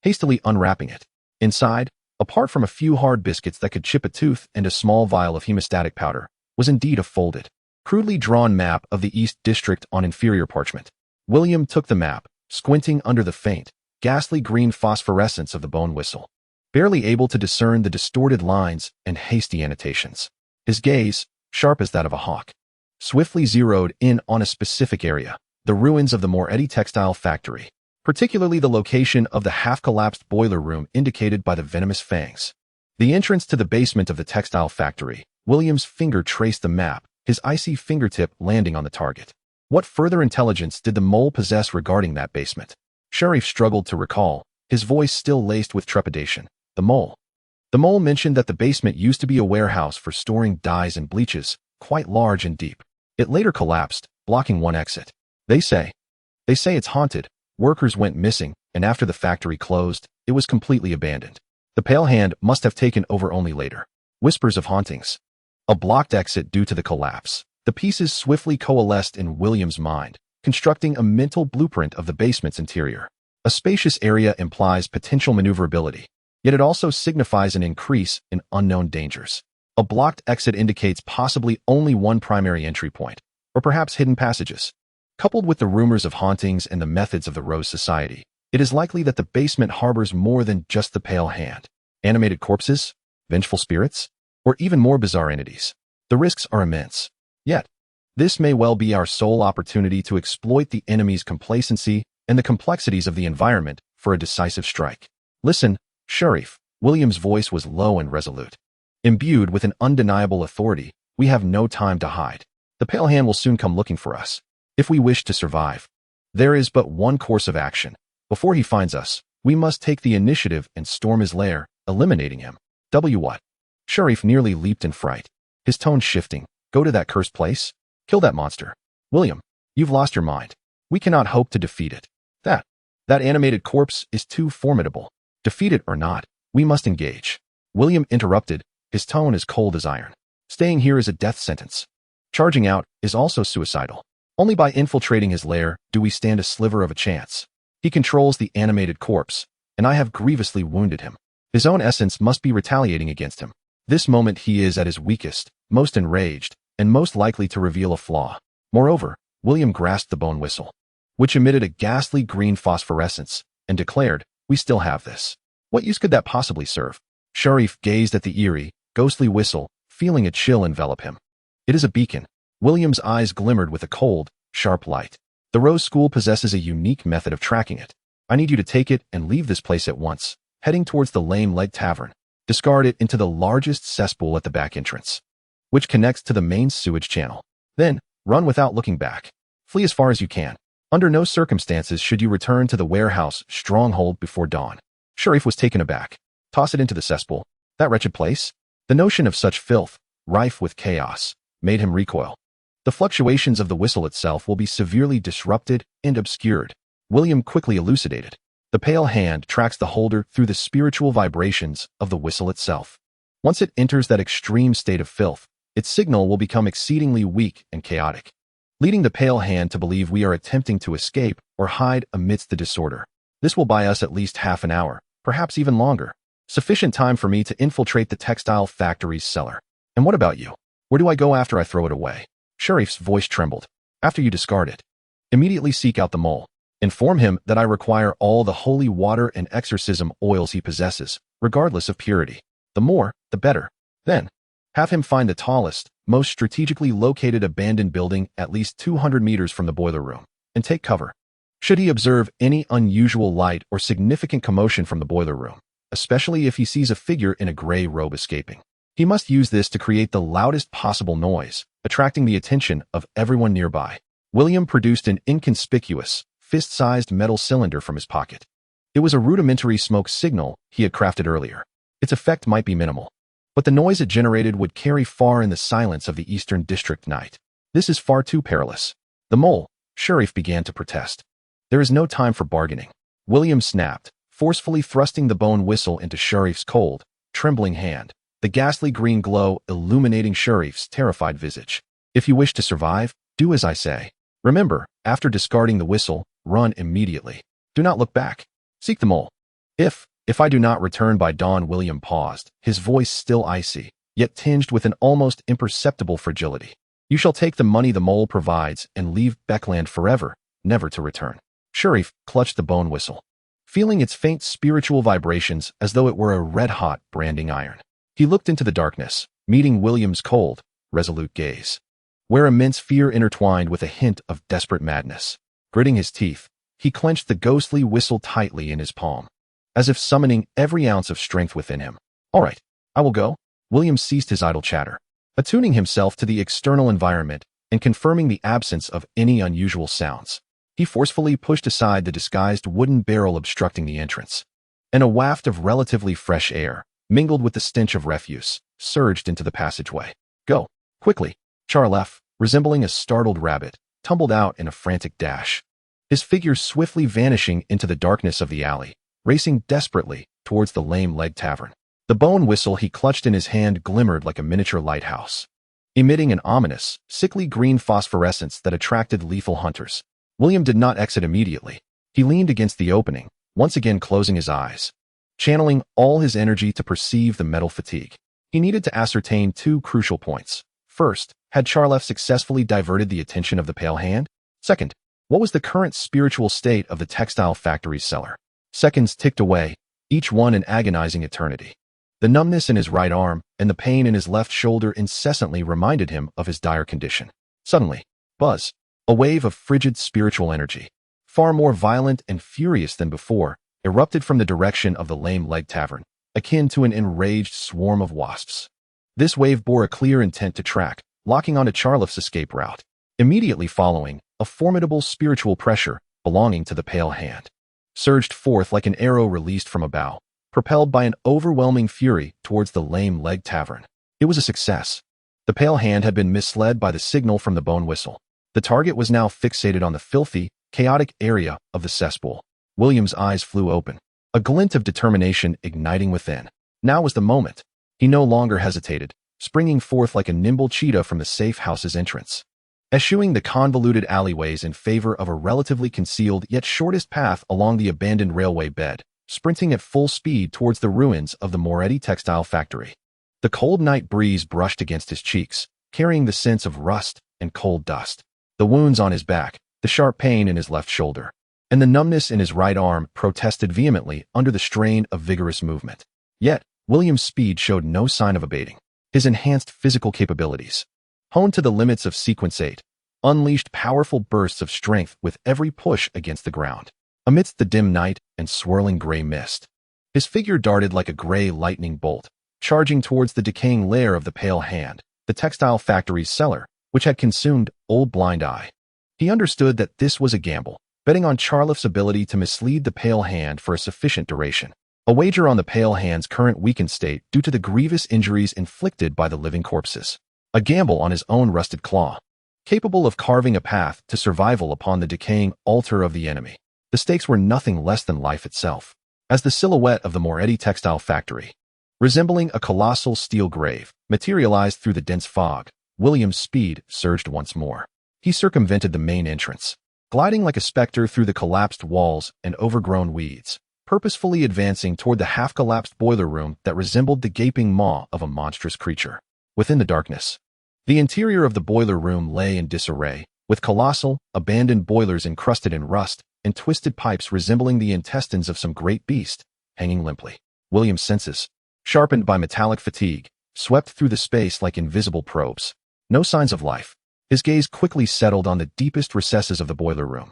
hastily unwrapping it. Inside, apart from a few hard biscuits that could chip a tooth and a small vial of hemostatic powder, was indeed a folded, crudely drawn map of the East District on inferior parchment. William took the map, squinting under the faint, ghastly green phosphorescence of the bone whistle, barely able to discern the distorted lines and hasty annotations. His gaze, sharp as that of a hawk, swiftly zeroed in on a specific area, the ruins of the Moretti textile factory, particularly the location of the half-collapsed boiler room indicated by the venomous fangs. The entrance to the basement of the textile factory. William's finger traced the map, his icy fingertip landing on the target. What further intelligence did the mole possess regarding that basement? Sharif struggled to recall, his voice still laced with trepidation. The mole. The mole mentioned that the basement used to be a warehouse for storing dyes and bleaches, quite large and deep. It later collapsed, blocking one exit. They say it's haunted. Workers went missing, and after the factory closed, it was completely abandoned. The Pale Hand must have taken over only later. Whispers of hauntings. A blocked exit due to the collapse. The pieces swiftly coalesced in William's mind, constructing a mental blueprint of the basement's interior. A spacious area implies potential maneuverability, yet it also signifies an increase in unknown dangers. A blocked exit indicates possibly only one primary entry point, or perhaps hidden passages. Coupled with the rumors of hauntings and the methods of the Rose Society, it is likely that the basement harbors more than just the Pale Hand. Animated corpses, vengeful spirits, or even more bizarre entities. The risks are immense. Yet, this may well be our sole opportunity to exploit the enemy's complacency and the complexities of the environment for a decisive strike. Listen, Sharif. William's voice was low and resolute. Imbued with an undeniable authority, we have no time to hide. The Pale Hand will soon come looking for us. If we wish to survive, there is but one course of action. Before he finds us, we must take the initiative and storm his lair, eliminating him. What? Sharif nearly leaped in fright, his tone shifting. Go to that cursed place? Kill that monster. William, you've lost your mind. We cannot hope to defeat it. That animated corpse is too formidable. Defeat it or not, we must engage. William interrupted, his tone as cold as iron. Staying here is a death sentence. Charging out is also suicidal. Only by infiltrating his lair do we stand a sliver of a chance. He controls the animated corpse, and I have grievously wounded him. His own essence must be retaliating against him. This moment he is at his weakest, most enraged, and most likely to reveal a flaw. Moreover, William grasped the bone whistle, which emitted a ghastly green phosphorescence, and declared, we still have this. What use could that possibly serve? Sharif gazed at the eerie, ghostly whistle, feeling a chill envelop him. It is a beacon. William's eyes glimmered with a cold, sharp light. The Rose School possesses a unique method of tracking it. I need you to take it and leave this place at once, heading towards the Lame Leg Tavern. Discard it into the largest cesspool at the back entrance, which connects to the main sewage channel. Then, run without looking back. Flee as far as you can. Under no circumstances should you return to the warehouse stronghold before dawn. Sharif was taken aback. Toss it into the cesspool. That wretched place? The notion of such filth, rife with chaos, made him recoil. The fluctuations of the whistle itself will be severely disrupted and obscured. William quickly elucidated. The Pale Hand tracks the holder through the spiritual vibrations of the whistle itself. Once it enters that extreme state of filth, its signal will become exceedingly weak and chaotic, leading the Pale Hand to believe we are attempting to escape or hide amidst the disorder. This will buy us at least half an hour, perhaps even longer. Sufficient time for me to infiltrate the textile factory's cellar. And what about you? Where do I go after I throw it away? Sharif's voice trembled. After you discard it, immediately seek out the mole. Inform him that I require all the holy water and exorcism oils he possesses, regardless of purity. The more, the better. Then, have him find the tallest, most strategically located abandoned building at least 200 meters from the boiler room, and take cover. Should he observe any unusual light or significant commotion from the boiler room, especially if he sees a figure in a gray robe escaping, he must use this to create the loudest possible noise, attracting the attention of everyone nearby. William produced an inconspicuous, fist-sized metal cylinder from his pocket. It was a rudimentary smoke signal he had crafted earlier. Its effect might be minimal, but the noise it generated would carry far in the silence of the Eastern District night. This is far too perilous. The mole, Sheriff, began to protest. There is no time for bargaining. William snapped, forcefully thrusting the bone whistle into Sheriff's cold, trembling hand, the ghastly green glow illuminating Sheriff's terrified visage. If you wish to survive, do as I say. Remember, after discarding the whistle, run immediately. Do not look back. Seek the mole. If I do not return by dawn, William paused, his voice still icy, yet tinged with an almost imperceptible fragility. You shall take the money the mole provides and leave Backlund forever, never to return. Sheriff clutched the bone whistle, feeling its faint spiritual vibrations as though it were a red-hot branding iron. He looked into the darkness, meeting William's cold, resolute gaze, where immense fear intertwined with a hint of desperate madness. Gritting his teeth, he clenched the ghostly whistle tightly in his palm, as if summoning every ounce of strength within him. All right, I will go. William ceased his idle chatter, attuning himself to the external environment and confirming the absence of any unusual sounds. He forcefully pushed aside the disguised wooden barrel obstructing the entrance, and a waft of relatively fresh air, mingled with the stench of refuse, surged into the passageway. Go, quickly. Charlef, resembling a startled rabbit, tumbled out in a frantic dash, his figure swiftly vanishing into the darkness of the alley, racing desperately towards the Lame Leg Tavern. The bone whistle he clutched in his hand glimmered like a miniature lighthouse, emitting an ominous, sickly green phosphorescence that attracted lethal hunters. William did not exit immediately. He leaned against the opening, once again closing his eyes, channeling all his energy to perceive the metal fatigue. He needed to ascertain two crucial points. First, had Charlef successfully diverted the attention of the Pale Hand? Second, what was the current spiritual state of the textile factory's cellar? Seconds ticked away, each one an agonizing eternity. The numbness in his right arm and the pain in his left shoulder incessantly reminded him of his dire condition. Suddenly, buzz, a wave of frigid spiritual energy, far more violent and furious than before, erupted from the direction of the Lame Leg Tavern, akin to an enraged swarm of wasps. This wave bore a clear intent to track, locking onto Charlef's escape route. Immediately following, a formidable spiritual pressure, belonging to the Pale Hand, surged forth like an arrow released from a bow, propelled by an overwhelming fury towards the Lame Leg Tavern. It was a success. The Pale Hand had been misled by the signal from the bone whistle. The target was now fixated on the filthy, chaotic area of the cesspool. William's eyes flew open, a glint of determination igniting within. Now was the moment. He no longer hesitated, springing forth like a nimble cheetah from the safe house's entrance, eschewing the convoluted alleyways in favor of a relatively concealed yet shortest path along the abandoned railway bed, sprinting at full speed towards the ruins of the Moretti textile factory. The cold night breeze brushed against his cheeks, carrying the sense of rust and cold dust. The wounds on his back, the sharp pain in his left shoulder, and the numbness in his right arm protested vehemently under the strain of vigorous movement. Yet, William's speed showed no sign of abating. His enhanced physical capabilities, honed to the limits of Sequence 8, unleashed powerful bursts of strength with every push against the ground. Amidst the dim night and swirling gray mist, his figure darted like a gray lightning bolt, charging towards the decaying lair of the Pale Hand, the textile factory's cellar, which had consumed Old Blind Eye. He understood that this was a gamble, betting on Charlef's ability to mislead the Pale Hand for a sufficient duration. A wager on the Pale Hand's current weakened state due to the grievous injuries inflicted by the living corpses. A gamble on his own rusted claw, capable of carving a path to survival upon the decaying altar of the enemy. The stakes were nothing less than life itself. As the silhouette of the Moretti textile factory, resembling a colossal steel grave, materialized through the dense fog, William's speed surged once more. He circumvented the main entrance, gliding like a specter through the collapsed walls and overgrown weeds, purposefully advancing toward the half-collapsed boiler room that resembled the gaping maw of a monstrous creature. Within the darkness, the interior of the boiler room lay in disarray, with colossal, abandoned boilers encrusted in rust and twisted pipes resembling the intestines of some great beast, hanging limply. William's senses, sharpened by metallic fatigue, swept through the space like invisible probes. No signs of life. His gaze quickly settled on the deepest recesses of the boiler room,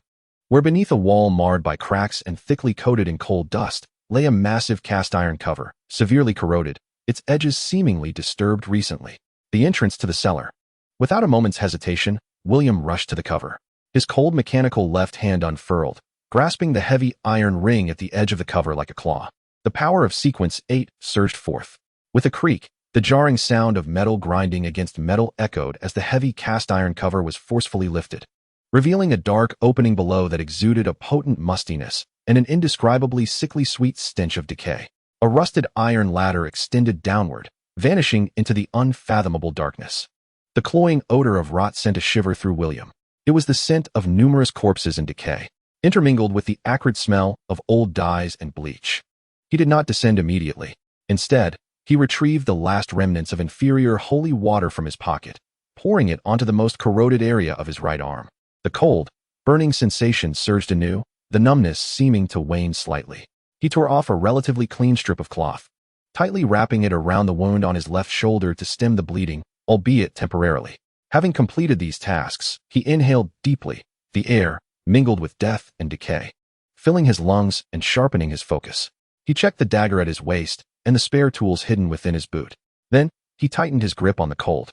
where beneath a wall marred by cracks and thickly coated in coal dust, lay a massive cast iron cover, severely corroded, its edges seemingly disturbed recently. The entrance to the cellar. Without a moment's hesitation, William rushed to the cover. His cold mechanical left hand unfurled, grasping the heavy iron ring at the edge of the cover like a claw. The power of Sequence 8 surged forth. With a creak, the jarring sound of metal grinding against metal echoed as the heavy cast iron cover was forcefully lifted, revealing a dark opening below that exuded a potent mustiness and an indescribably sickly sweet stench of decay. A rusted iron ladder extended downward, vanishing into the unfathomable darkness. The cloying odor of rot sent a shiver through William. It was the scent of numerous corpses in decay, intermingled with the acrid smell of old dyes and bleach. He did not descend immediately. Instead, he retrieved the last remnants of inferior holy water from his pocket, pouring it onto the most corroded area of his right arm. The cold, burning sensation surged anew, the numbness seeming to wane slightly. He tore off a relatively clean strip of cloth, tightly wrapping it around the wound on his left shoulder to stem the bleeding, albeit temporarily. Having completed these tasks, he inhaled deeply, the air, mingled with death and decay, filling his lungs and sharpening his focus. He checked the dagger at his waist and the spare tools hidden within his boot. Then, he tightened his grip on the cold,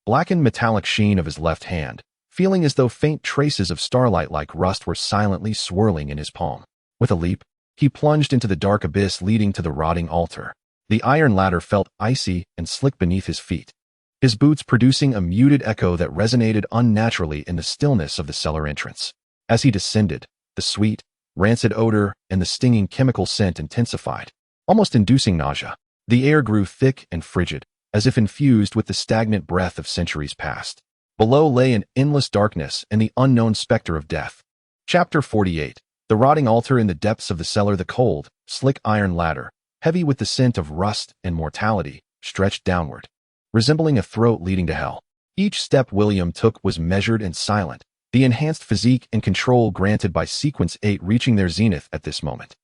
blackened metallic sheen of his left hand, feeling as though faint traces of starlight like rust were silently swirling in his palm. With a leap, he plunged into the dark abyss leading to the rotting altar. The iron ladder felt icy and slick beneath his feet, his boots producing a muted echo that resonated unnaturally in the stillness of the cellar entrance. As he descended, the sweet, rancid odor and the stinging chemical scent intensified, almost inducing nausea. The air grew thick and frigid, as if infused with the stagnant breath of centuries past. Below lay an endless darkness and the unknown specter of death. Chapter 48. The rotting altar in the depths of the cellar. The cold, slick iron ladder, heavy with the scent of rust and mortality, stretched downward, resembling a throat leading to hell. Each step William took was measured and silent, the enhanced physique and control granted by Sequence 8 reaching their zenith at this moment.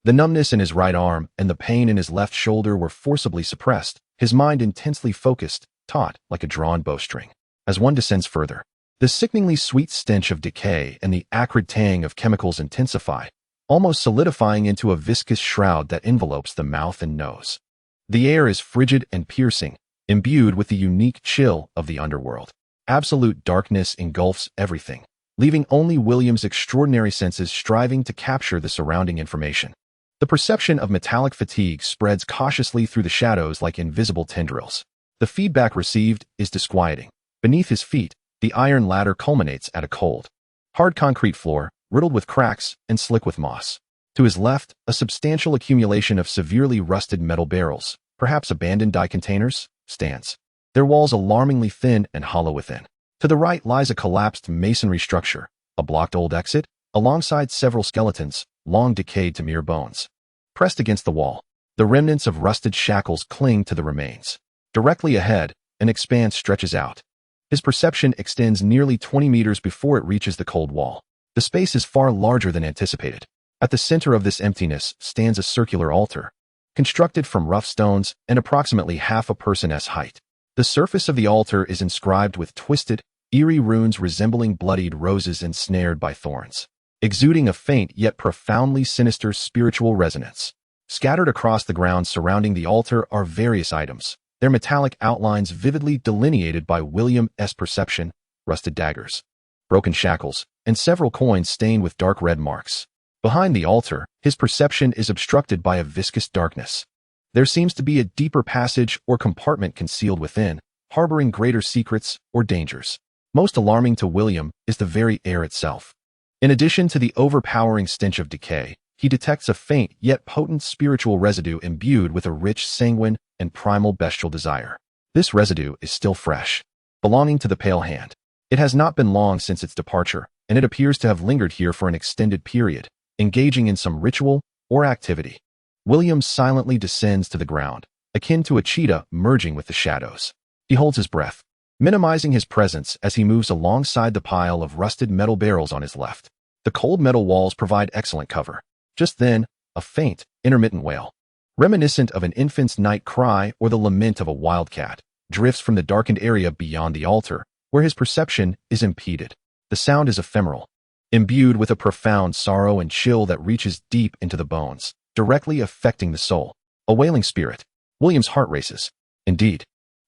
The numbness in his right arm and the pain in his left shoulder were forcibly suppressed, his mind intensely focused, taut like a drawn bowstring. As one descends further, the sickeningly sweet stench of decay and the acrid tang of chemicals intensify, almost solidifying into a viscous shroud that envelopes the mouth and nose. The air is frigid and piercing, imbued with the unique chill of the underworld. Absolute darkness engulfs everything, leaving only William's extraordinary senses striving to capture the surrounding information. The perception of metallic fatigue spreads cautiously through the shadows like invisible tendrils. The feedback received is disquieting. Beneath his feet, the iron ladder culminates at a cold, hard concrete floor, riddled with cracks and slick with moss. To his left, a substantial accumulation of severely rusted metal barrels, perhaps abandoned dye containers, stands, their walls alarmingly thin and hollow within. To the right lies a collapsed masonry structure, a blocked old exit, alongside several skeletons, long decayed to mere bones. Pressed against the wall, the remnants of rusted shackles cling to the remains. Directly ahead, an expanse stretches out. His perception extends nearly 20 meters before it reaches the cold wall. The space is far larger than anticipated. At the center of this emptiness stands a circular altar, constructed from rough stones and approximately half a person's height. The surface of the altar is inscribed with twisted, eerie runes resembling bloodied roses ensnared by thorns, exuding a faint yet profoundly sinister spiritual resonance. Scattered across the ground surrounding the altar are various items, their metallic outlines vividly delineated by William's perception: rusted daggers, broken shackles, and several coins stained with dark red marks. Behind the altar, his perception is obstructed by a viscous darkness. There seems to be a deeper passage or compartment concealed within, harboring greater secrets or dangers. Most alarming to William is the very air itself. In addition to the overpowering stench of decay, he detects a faint yet potent spiritual residue imbued with a rich, sanguine, and primal bestial desire. This residue is still fresh, belonging to the Pale Hand. It has not been long since its departure, and it appears to have lingered here for an extended period, engaging in some ritual or activity. William silently descends to the ground, akin to a cheetah merging with the shadows. He holds his breath, minimizing his presence as he moves alongside the pile of rusted metal barrels on his left. The cold metal walls provide excellent cover. Just then, a faint, intermittent wail, reminiscent of an infant's night cry or the lament of a wildcat, drifts from the darkened area beyond the altar, where his perception is impeded. The sound is ephemeral, imbued with a profound sorrow and chill that reaches deep into the bones, directly affecting the soul. A wailing spirit. William's heart races. Indeed,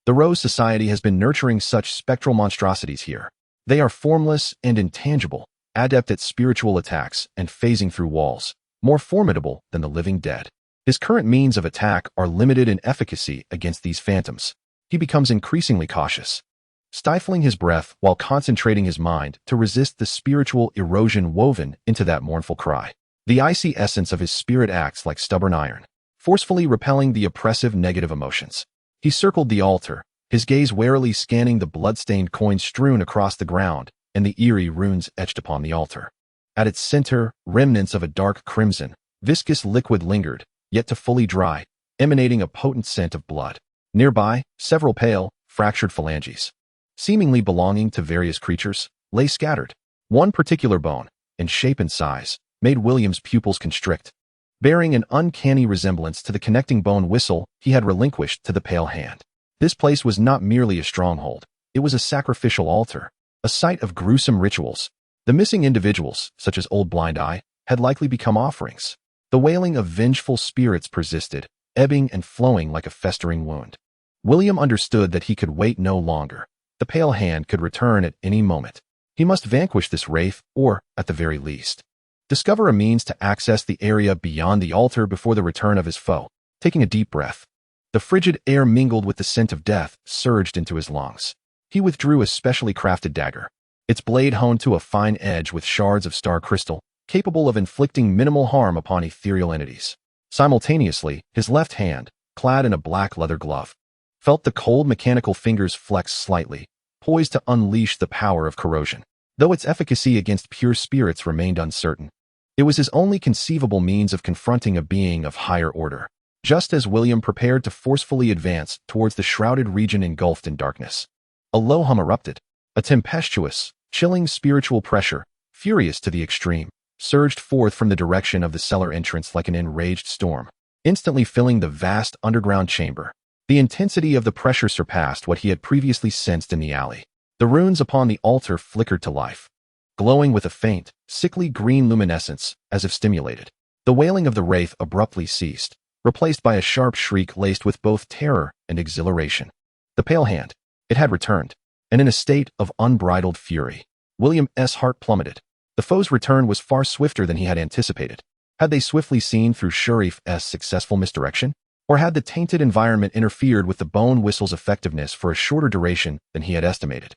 the Rose Society has been nurturing such spectral monstrosities here. They are formless and intangible, adept at spiritual attacks and phasing through walls, more formidable than the living dead. His current means of attack are limited in efficacy against these phantoms. He becomes increasingly cautious, stifling his breath while concentrating his mind to resist the spiritual erosion woven into that mournful cry. The icy essence of his spirit acts like stubborn iron, forcefully repelling the oppressive negative emotions. He circled the altar, his gaze warily scanning the blood-stained coins strewn across the ground and the eerie runes etched upon the altar. At its center, remnants of a dark crimson, viscous liquid lingered, yet to fully dry, emanating a potent scent of blood. Nearby, several pale, fractured phalanges, seemingly belonging to various creatures, lay scattered. One particular bone, in shape and size, made William's pupils constrict, bearing an uncanny resemblance to the connecting bone whistle he had relinquished to the pale hand. This place was not merely a stronghold, it was a sacrificial altar, a site of gruesome rituals. The missing individuals, such as Old Blind Eye, had likely become offerings. The wailing of vengeful spirits persisted, ebbing and flowing like a festering wound. William understood that he could wait no longer. The pale hand could return at any moment. He must vanquish this wraith, or, at the very least, discover a means to access the area beyond the altar before the return of his foe. Taking a deep breath, the frigid air mingled with the scent of death surged into his lungs. He withdrew a specially crafted dagger, its blade honed to a fine edge with shards of star crystal, capable of inflicting minimal harm upon ethereal entities. Simultaneously, his left hand, clad in a black leather glove, felt the cold mechanical fingers flex slightly, poised to unleash the power of corrosion. Though its efficacy against pure spirits remained uncertain, it was his only conceivable means of confronting a being of higher order. Just as William prepared to forcefully advance towards the shrouded region engulfed in darkness, a low hum erupted. A tempestuous, chilling spiritual pressure, furious to the extreme, surged forth from the direction of the cellar entrance like an enraged storm, instantly filling the vast underground chamber. The intensity of the pressure surpassed what he had previously sensed in the alley. The runes upon the altar flickered to life, glowing with a faint, sickly green luminescence, as if stimulated. The wailing of the wraith abruptly ceased, replaced by a sharp shriek laced with both terror and exhilaration. The pale hand, it had returned, and in a state of unbridled fury. William's heart plummeted. The foe's return was far swifter than he had anticipated. Had they swiftly seen through Sharif's successful misdirection? Or had the tainted environment interfered with the bone whistle's effectiveness for a shorter duration than he had estimated?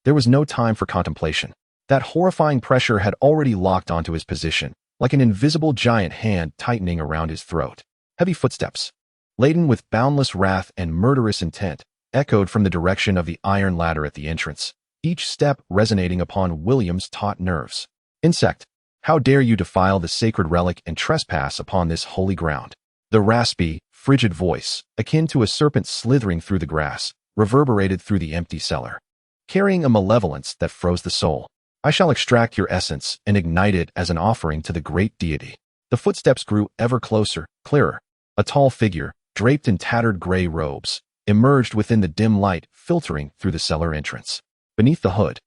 There was no time for contemplation. That horrifying pressure had already locked onto his position, like an invisible giant hand tightening around his throat. Heavy footsteps, laden with boundless wrath and murderous intent, echoed from the direction of the iron ladder at the entrance, each step resonating upon William's taut nerves. Insect, how dare you defile the sacred relic and trespass upon this holy ground? The raspy, frigid voice, akin to a serpent slithering through the grass, reverberated through the empty cellar, carrying a malevolence that froze the soul. I shall extract your essence and ignite it as an offering to the great deity. The footsteps grew ever closer, clearer. A tall figure, draped in tattered gray robes, emerged within the dim light filtering through the cellar entrance. Beneath the hood,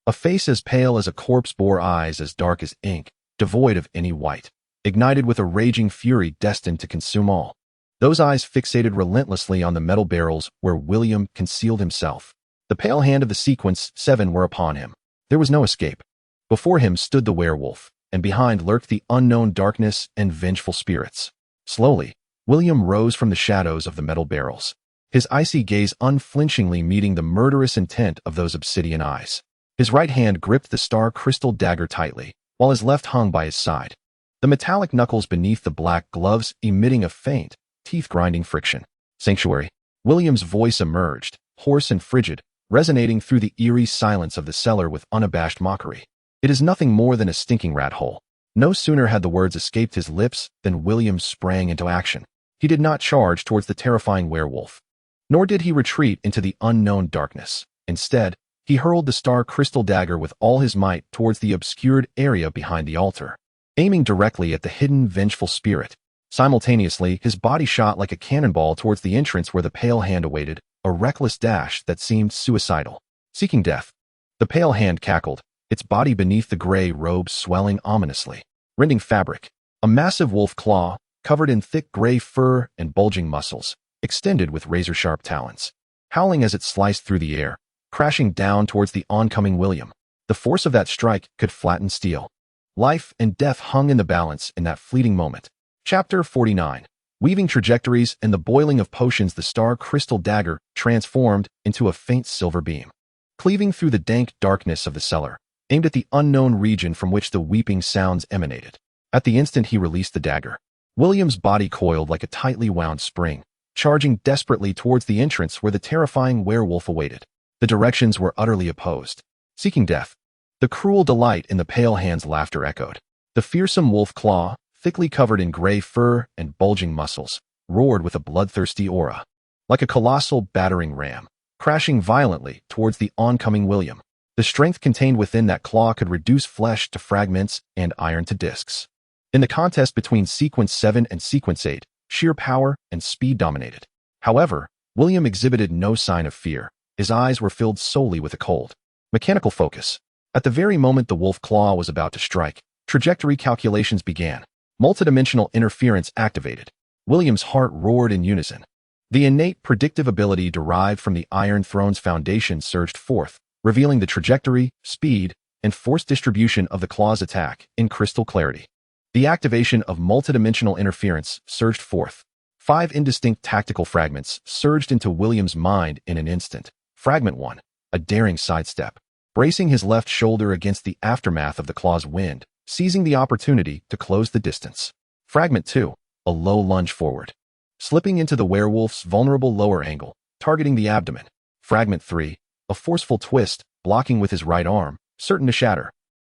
a face as pale as a corpse bore eyes as dark as ink, devoid of any white, ignited with a raging fury destined to consume all. Those eyes fixated relentlessly on the metal barrels where William concealed himself. The pale hand of the sequence 7 were upon him. There was no escape. Before him stood the werewolf, and behind lurked the unknown darkness and vengeful spirits. Slowly, William rose from the shadows of the metal barrels, his icy gaze unflinchingly meeting the murderous intent of those obsidian eyes. His right hand gripped the star crystal dagger tightly, while his left hung by his side, the metallic knuckles beneath the black gloves emitting a faint, teeth-grinding friction. Sanctuary. William's voice emerged, hoarse and frigid, resonating through the eerie silence of the cellar with unabashed mockery. It is nothing more than a stinking rat hole. No sooner had the words escaped his lips than William sprang into action. He did not charge towards the terrifying werewolf, nor did he retreat into the unknown darkness. Instead, he hurled the star crystal dagger with all his might towards the obscured area behind the altar. Aiming directly at the hidden vengeful spirit, Simultaneously, his body shot like a cannonball towards the entrance where the pale hand awaited, a reckless dash that seemed suicidal. Seeking death. The pale hand cackled, its body beneath the gray robe swelling ominously. Rending fabric. A massive wolf claw, covered in thick gray fur and bulging muscles, extended with razor-sharp talons. Howling as it sliced through the air, crashing down towards the oncoming William. The force of that strike could flatten steel. Life and death hung in the balance in that fleeting moment. Chapter 49. Weaving trajectories and the boiling of potions, the star crystal dagger transformed into a faint silver beam. Cleaving through the dank darkness of the cellar, aimed at the unknown region from which the weeping sounds emanated. At the instant he released the dagger, William's body coiled like a tightly wound spring, charging desperately towards the entrance where the terrifying werewolf awaited. The directions were utterly opposed. Seeking death. The cruel delight in the pale hand's laughter echoed. The fearsome wolf claw, thickly covered in gray fur and bulging muscles, roared with a bloodthirsty aura. Like a colossal battering ram, crashing violently towards the oncoming William. The strength contained within that claw could reduce flesh to fragments and iron to discs. In the contest between Sequence 7 and Sequence 8, sheer power and speed dominated. However, William exhibited no sign of fear. His eyes were filled solely with a cold, mechanical focus. At the very moment the wolf claw was about to strike, trajectory calculations began. Multidimensional interference activated. William's heart roared in unison. The innate predictive ability derived from the Iron Throne's foundation surged forth, revealing the trajectory, speed, and force distribution of the claw's attack in crystal clarity. The activation of multidimensional interference surged forth. 5 indistinct tactical fragments surged into William's mind in an instant. Fragment 1, a daring sidestep. Bracing his left shoulder against the aftermath of the claw's wind, seizing the opportunity to close the distance. Fragment 2, a low lunge forward. Slipping into the werewolf's vulnerable lower angle, targeting the abdomen. Fragment 3, a forceful twist, blocking with his right arm, certain to shatter,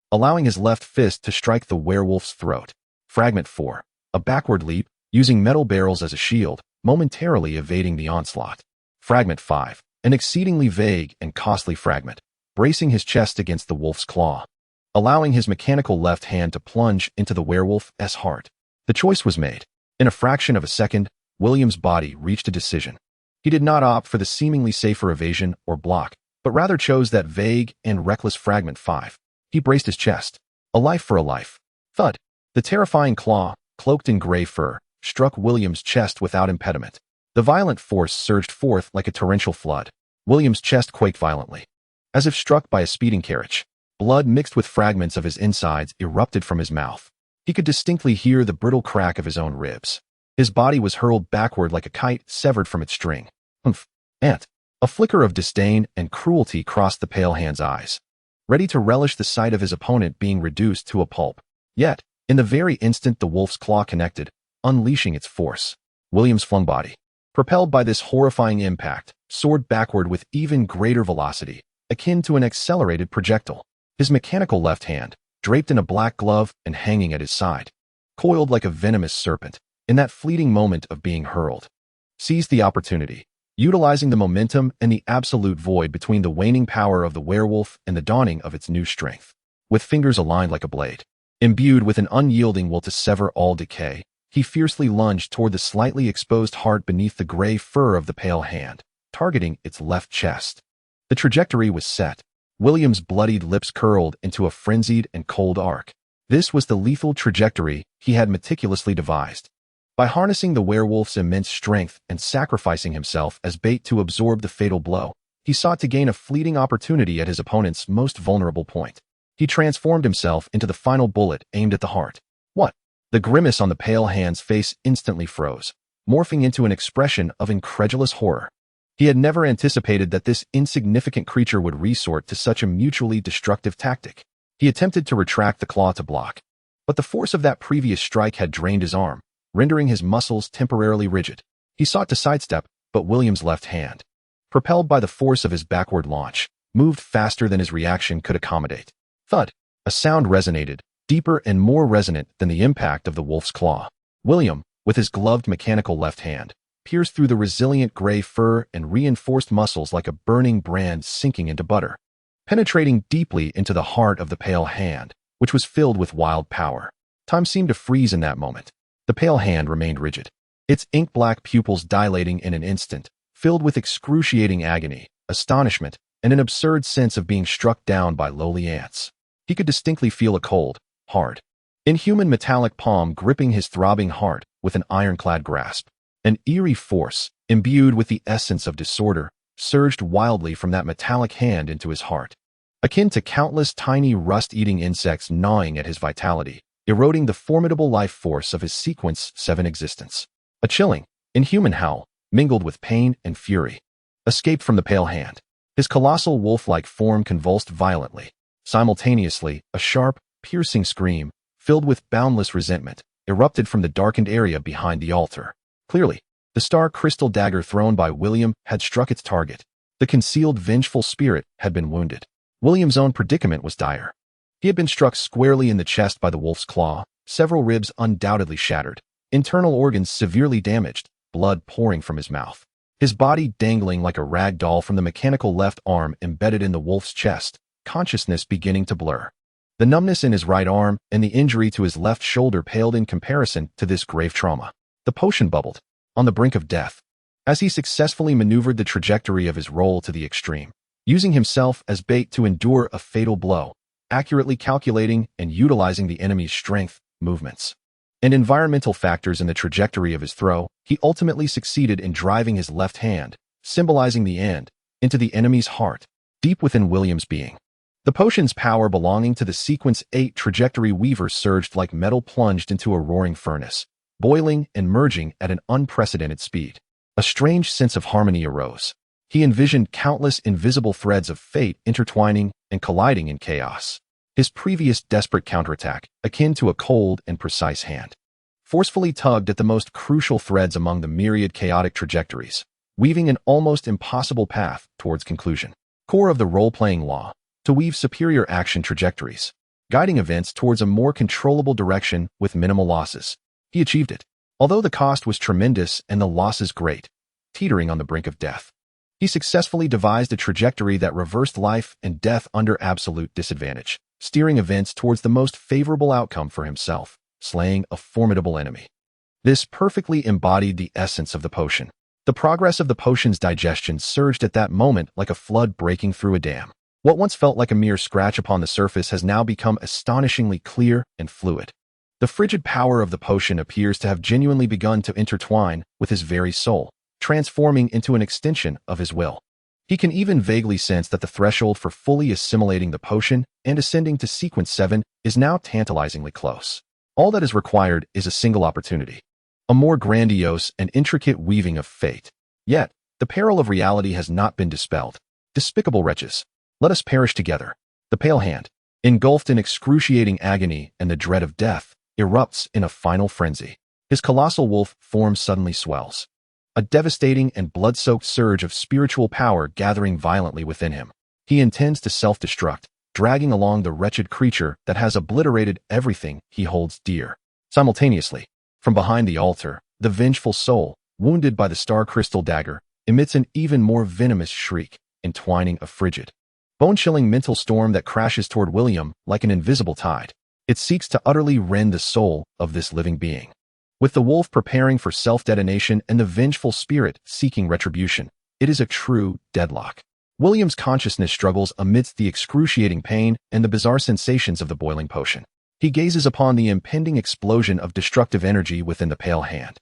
allowing his left fist to strike the werewolf's throat. Fragment 4, a backward leap, using metal barrels as a shield, momentarily evading the onslaught. Fragment 5, an exceedingly vague and costly fragment, bracing his chest against the wolf's claw, allowing his mechanical left hand to plunge into the werewolf's heart. The choice was made. In a fraction of a second, William's body reached a decision. He did not opt for the seemingly safer evasion or block, but rather chose that vague and reckless fragment 5. He braced his chest. A life for a life. Thud. The terrifying claw, cloaked in gray fur, struck William's chest without impediment. The violent force surged forth like a torrential flood. William's chest quaked violently. As if struck by a speeding carriage, blood mixed with fragments of his insides erupted from his mouth. He could distinctly hear the brittle crack of his own ribs. His body was hurled backward like a kite severed from its string. Humph. Ant. A flicker of disdain and cruelty crossed the pale hand's eyes, ready to relish the sight of his opponent being reduced to a pulp. Yet, in the very instant the wolf's claw connected, unleashing its force, William's flung body, propelled by this horrifying impact, soared backward with even greater velocity, akin to an accelerated projectile. His mechanical left hand, draped in a black glove and hanging at his side, coiled like a venomous serpent, in that fleeting moment of being hurled, seized the opportunity, utilizing the momentum and the absolute void between the waning power of the werewolf and the dawning of its new strength. With fingers aligned like a blade, imbued with an unyielding will to sever all decay, he fiercely lunged toward the slightly exposed heart beneath the gray fur of the pale hand, targeting its left chest. The trajectory was set. William's bloodied lips curled into a frenzied and cold arc. This was the lethal trajectory he had meticulously devised. By harnessing the werewolf's immense strength and sacrificing himself as bait to absorb the fatal blow, he sought to gain a fleeting opportunity at his opponent's most vulnerable point. He transformed himself into the final bullet aimed at the heart. What? The grimace on the pale hand's face instantly froze, morphing into an expression of incredulous horror. He had never anticipated that this insignificant creature would resort to such a mutually destructive tactic. He attempted to retract the claw to block, but the force of that previous strike had drained his arm, rendering his muscles temporarily rigid. He sought to sidestep, but William's left hand, propelled by the force of his backward launch, moved faster than his reaction could accommodate. Thud! A sound resonated, deeper and more resonant than the impact of the wolf's claw. William, with his gloved mechanical left hand, pierced through the resilient gray fur and reinforced muscles like a burning brand sinking into butter, penetrating deeply into the heart of the pale hand, which was filled with wild power. Time seemed to freeze in that moment. The pale hand remained rigid, its ink-black pupils dilating in an instant, filled with excruciating agony, astonishment, and an absurd sense of being struck down by lowly ants. He could distinctly feel a cold, hard, inhuman metallic palm gripping his throbbing heart with an ironclad grasp. An eerie force, imbued with the essence of disorder, surged wildly from that metallic hand into his heart, akin to countless tiny rust-eating insects gnawing at his vitality, eroding the formidable life force of his Sequence 7 existence. A chilling, inhuman howl, mingled with pain and fury, escaped from the pale hand. His colossal wolf-like form convulsed violently. Simultaneously, a sharp, piercing scream, filled with boundless resentment, erupted from the darkened area behind the altar. Clearly, the star crystal dagger thrown by William had struck its target. The concealed vengeful spirit had been wounded. William's own predicament was dire. He had been struck squarely in the chest by the wolf's claw, several ribs undoubtedly shattered, internal organs severely damaged, blood pouring from his mouth. His body dangling like a rag doll from the mechanical left arm embedded in the wolf's chest, consciousness beginning to blur. The numbness in his right arm and the injury to his left shoulder paled in comparison to this grave trauma. The potion bubbled, on the brink of death, as he successfully maneuvered the trajectory of his roll to the extreme, using himself as bait to endure a fatal blow, accurately calculating and utilizing the enemy's strength, movements, and environmental factors in the trajectory of his throw. He ultimately succeeded in driving his left hand, symbolizing the end, into the enemy's heart, deep within William's being. The potion's power belonging to the Sequence 8 trajectory weaver surged like metal plunged into a roaring furnace, boiling and merging at an unprecedented speed. A strange sense of harmony arose. He envisioned countless invisible threads of fate intertwining and colliding in chaos. His previous desperate counterattack, akin to a cold and precise hand, forcefully tugged at the most crucial threads among the myriad chaotic trajectories, weaving an almost impossible path towards conclusion. Core of the role-playing law, to weave superior action trajectories, guiding events towards a more controllable direction with minimal losses. He achieved it, although the cost was tremendous and the losses great, teetering on the brink of death. He successfully devised a trajectory that reversed life and death under absolute disadvantage, steering events towards the most favorable outcome for himself, slaying a formidable enemy. This perfectly embodied the essence of the potion. The progress of the potion's digestion surged at that moment like a flood breaking through a dam. What once felt like a mere scratch upon the surface has now become astonishingly clear and fluid. The frigid power of the potion appears to have genuinely begun to intertwine with his very soul, transforming into an extension of his will. He can even vaguely sense that the threshold for fully assimilating the potion and ascending to Sequence 7 is now tantalizingly close. All that is required is a single opportunity, a more grandiose and intricate weaving of fate. Yet, the peril of reality has not been dispelled. Despicable wretches, let us perish together. The pale hand, engulfed in excruciating agony and the dread of death, erupts in a final frenzy. His colossal wolf form suddenly swells, a devastating and blood-soaked surge of spiritual power gathering violently within him. He intends to self-destruct, dragging along the wretched creature that has obliterated everything he holds dear. Simultaneously, from behind the altar, the vengeful soul, wounded by the star crystal dagger, emits an even more venomous shriek, entwining a frigid, bone-chilling mental storm that crashes toward William like an invisible tide. It seeks to utterly rend the soul of this living being. With the wolf preparing for self-detonation and the vengeful spirit seeking retribution, it is a true deadlock. William's consciousness struggles amidst the excruciating pain and the bizarre sensations of the boiling potion. He gazes upon the impending explosion of destructive energy within the pale hand,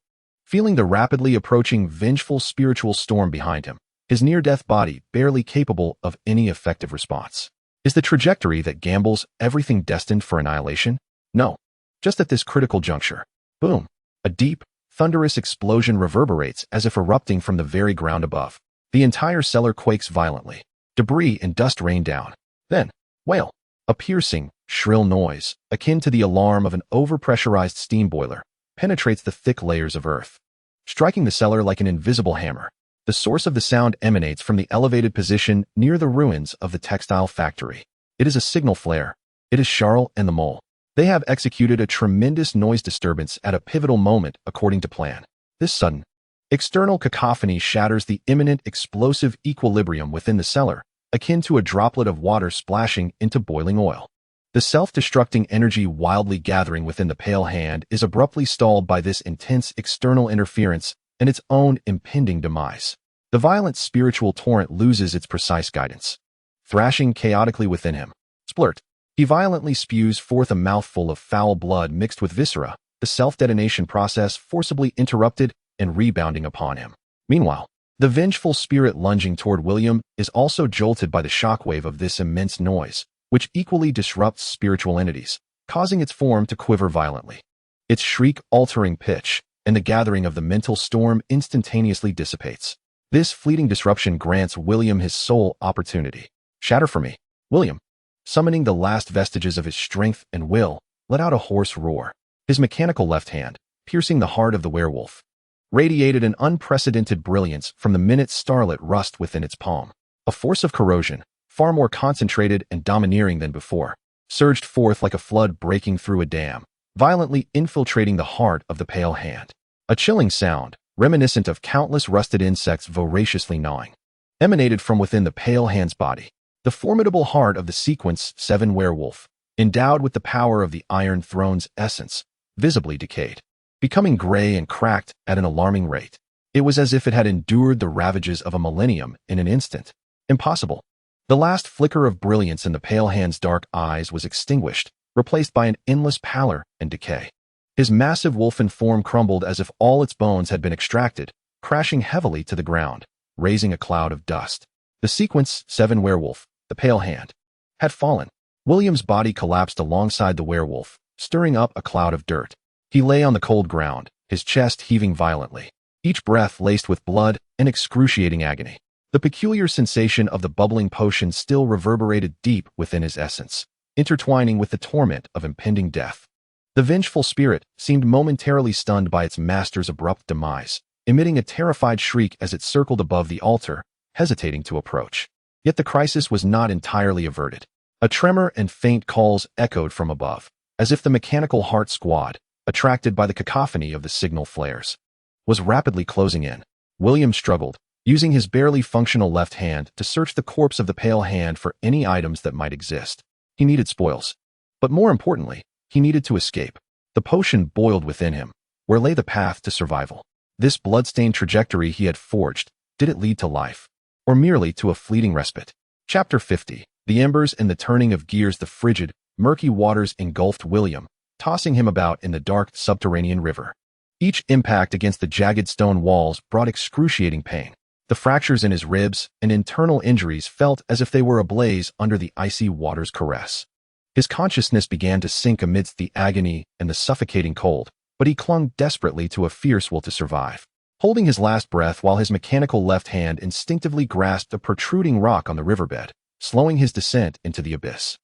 feeling the rapidly approaching vengeful spiritual storm behind him, his near-death body barely capable of any effective response. Is the trajectory that gambles everything destined for annihilation? No. Just at this critical juncture, boom, a deep, thunderous explosion reverberates as if erupting from the very ground above. The entire cellar quakes violently. Debris and dust rain down. Then, wail, a piercing, shrill noise, akin to the alarm of an overpressurized steam boiler, penetrates the thick layers of earth, striking the cellar like an invisible hammer. The source of the sound emanates from the elevated position near the ruins of the textile factory. It is a signal flare. It is Charles and the mole. They have executed a tremendous noise disturbance at a pivotal moment according to plan. This sudden, external cacophony shatters the imminent explosive equilibrium within the cellar, akin to a droplet of water splashing into boiling oil. The self-destructing energy wildly gathering within the pale hand is abruptly stalled by this intense external interference and its own impending demise. The violent spiritual torrent loses its precise guidance, thrashing chaotically within him. Splurt. He violently spews forth a mouthful of foul blood mixed with viscera, the self-detonation process forcibly interrupted and rebounding upon him. Meanwhile, the vengeful spirit lunging toward William is also jolted by the shockwave of this immense noise, which equally disrupts spiritual entities, causing its form to quiver violently. Its shriek-altering pitch and the gathering of the mental storm instantaneously dissipates. This fleeting disruption grants William his sole opportunity. Shatter for me, William. Summoning the last vestiges of his strength and will, let out a hoarse roar. His mechanical left hand, piercing the heart of the werewolf, radiated an unprecedented brilliance from the minute starlit rust within its palm. A force of corrosion, far more concentrated and domineering than before, surged forth like a flood breaking through a dam, violently infiltrating the heart of the pale hand. A chilling sound, reminiscent of countless rusted insects voraciously gnawing, emanated from within the pale hand's body. The formidable heart of the Sequence 7 werewolf, endowed with the power of the Iron Throne's essence, visibly decayed, becoming gray and cracked at an alarming rate. It was as if it had endured the ravages of a millennium in an instant. Impossible. The last flicker of brilliance in the pale hand's dark eyes was extinguished, replaced by an endless pallor and decay. His massive wolfen form crumbled as if all its bones had been extracted, crashing heavily to the ground, raising a cloud of dust. The Sequence 7 werewolf, the pale hand, had fallen. William's body collapsed alongside the werewolf, stirring up a cloud of dirt. He lay on the cold ground, his chest heaving violently, each breath laced with blood and excruciating agony. The peculiar sensation of the bubbling potion still reverberated deep within his essence, intertwining with the torment of impending death. The vengeful spirit seemed momentarily stunned by its master's abrupt demise, emitting a terrified shriek as it circled above the altar, hesitating to approach. Yet the crisis was not entirely averted. A tremor and faint calls echoed from above, as if the mechanical heart squad, attracted by the cacophony of the signal flares, was rapidly closing in. William struggled, using his barely functional left hand to search the corpse of the pale hand for any items that might exist. He needed spoils. But more importantly, he needed to escape. The potion boiled within him, where lay the path to survival. This blood-stained trajectory he had forged, did it lead to life, or merely to a fleeting respite? Chapter 50. The embers and the turning of gears. The frigid, murky waters engulfed William, tossing him about in the dark subterranean river. Each impact against the jagged stone walls brought excruciating pain. The fractures in his ribs and internal injuries felt as if they were ablaze under the icy water's caress. His consciousness began to sink amidst the agony and the suffocating cold, but he clung desperately to a fierce will to survive, holding his last breath while his mechanical left hand instinctively grasped a protruding rock on the riverbed, slowing his descent into the abyss.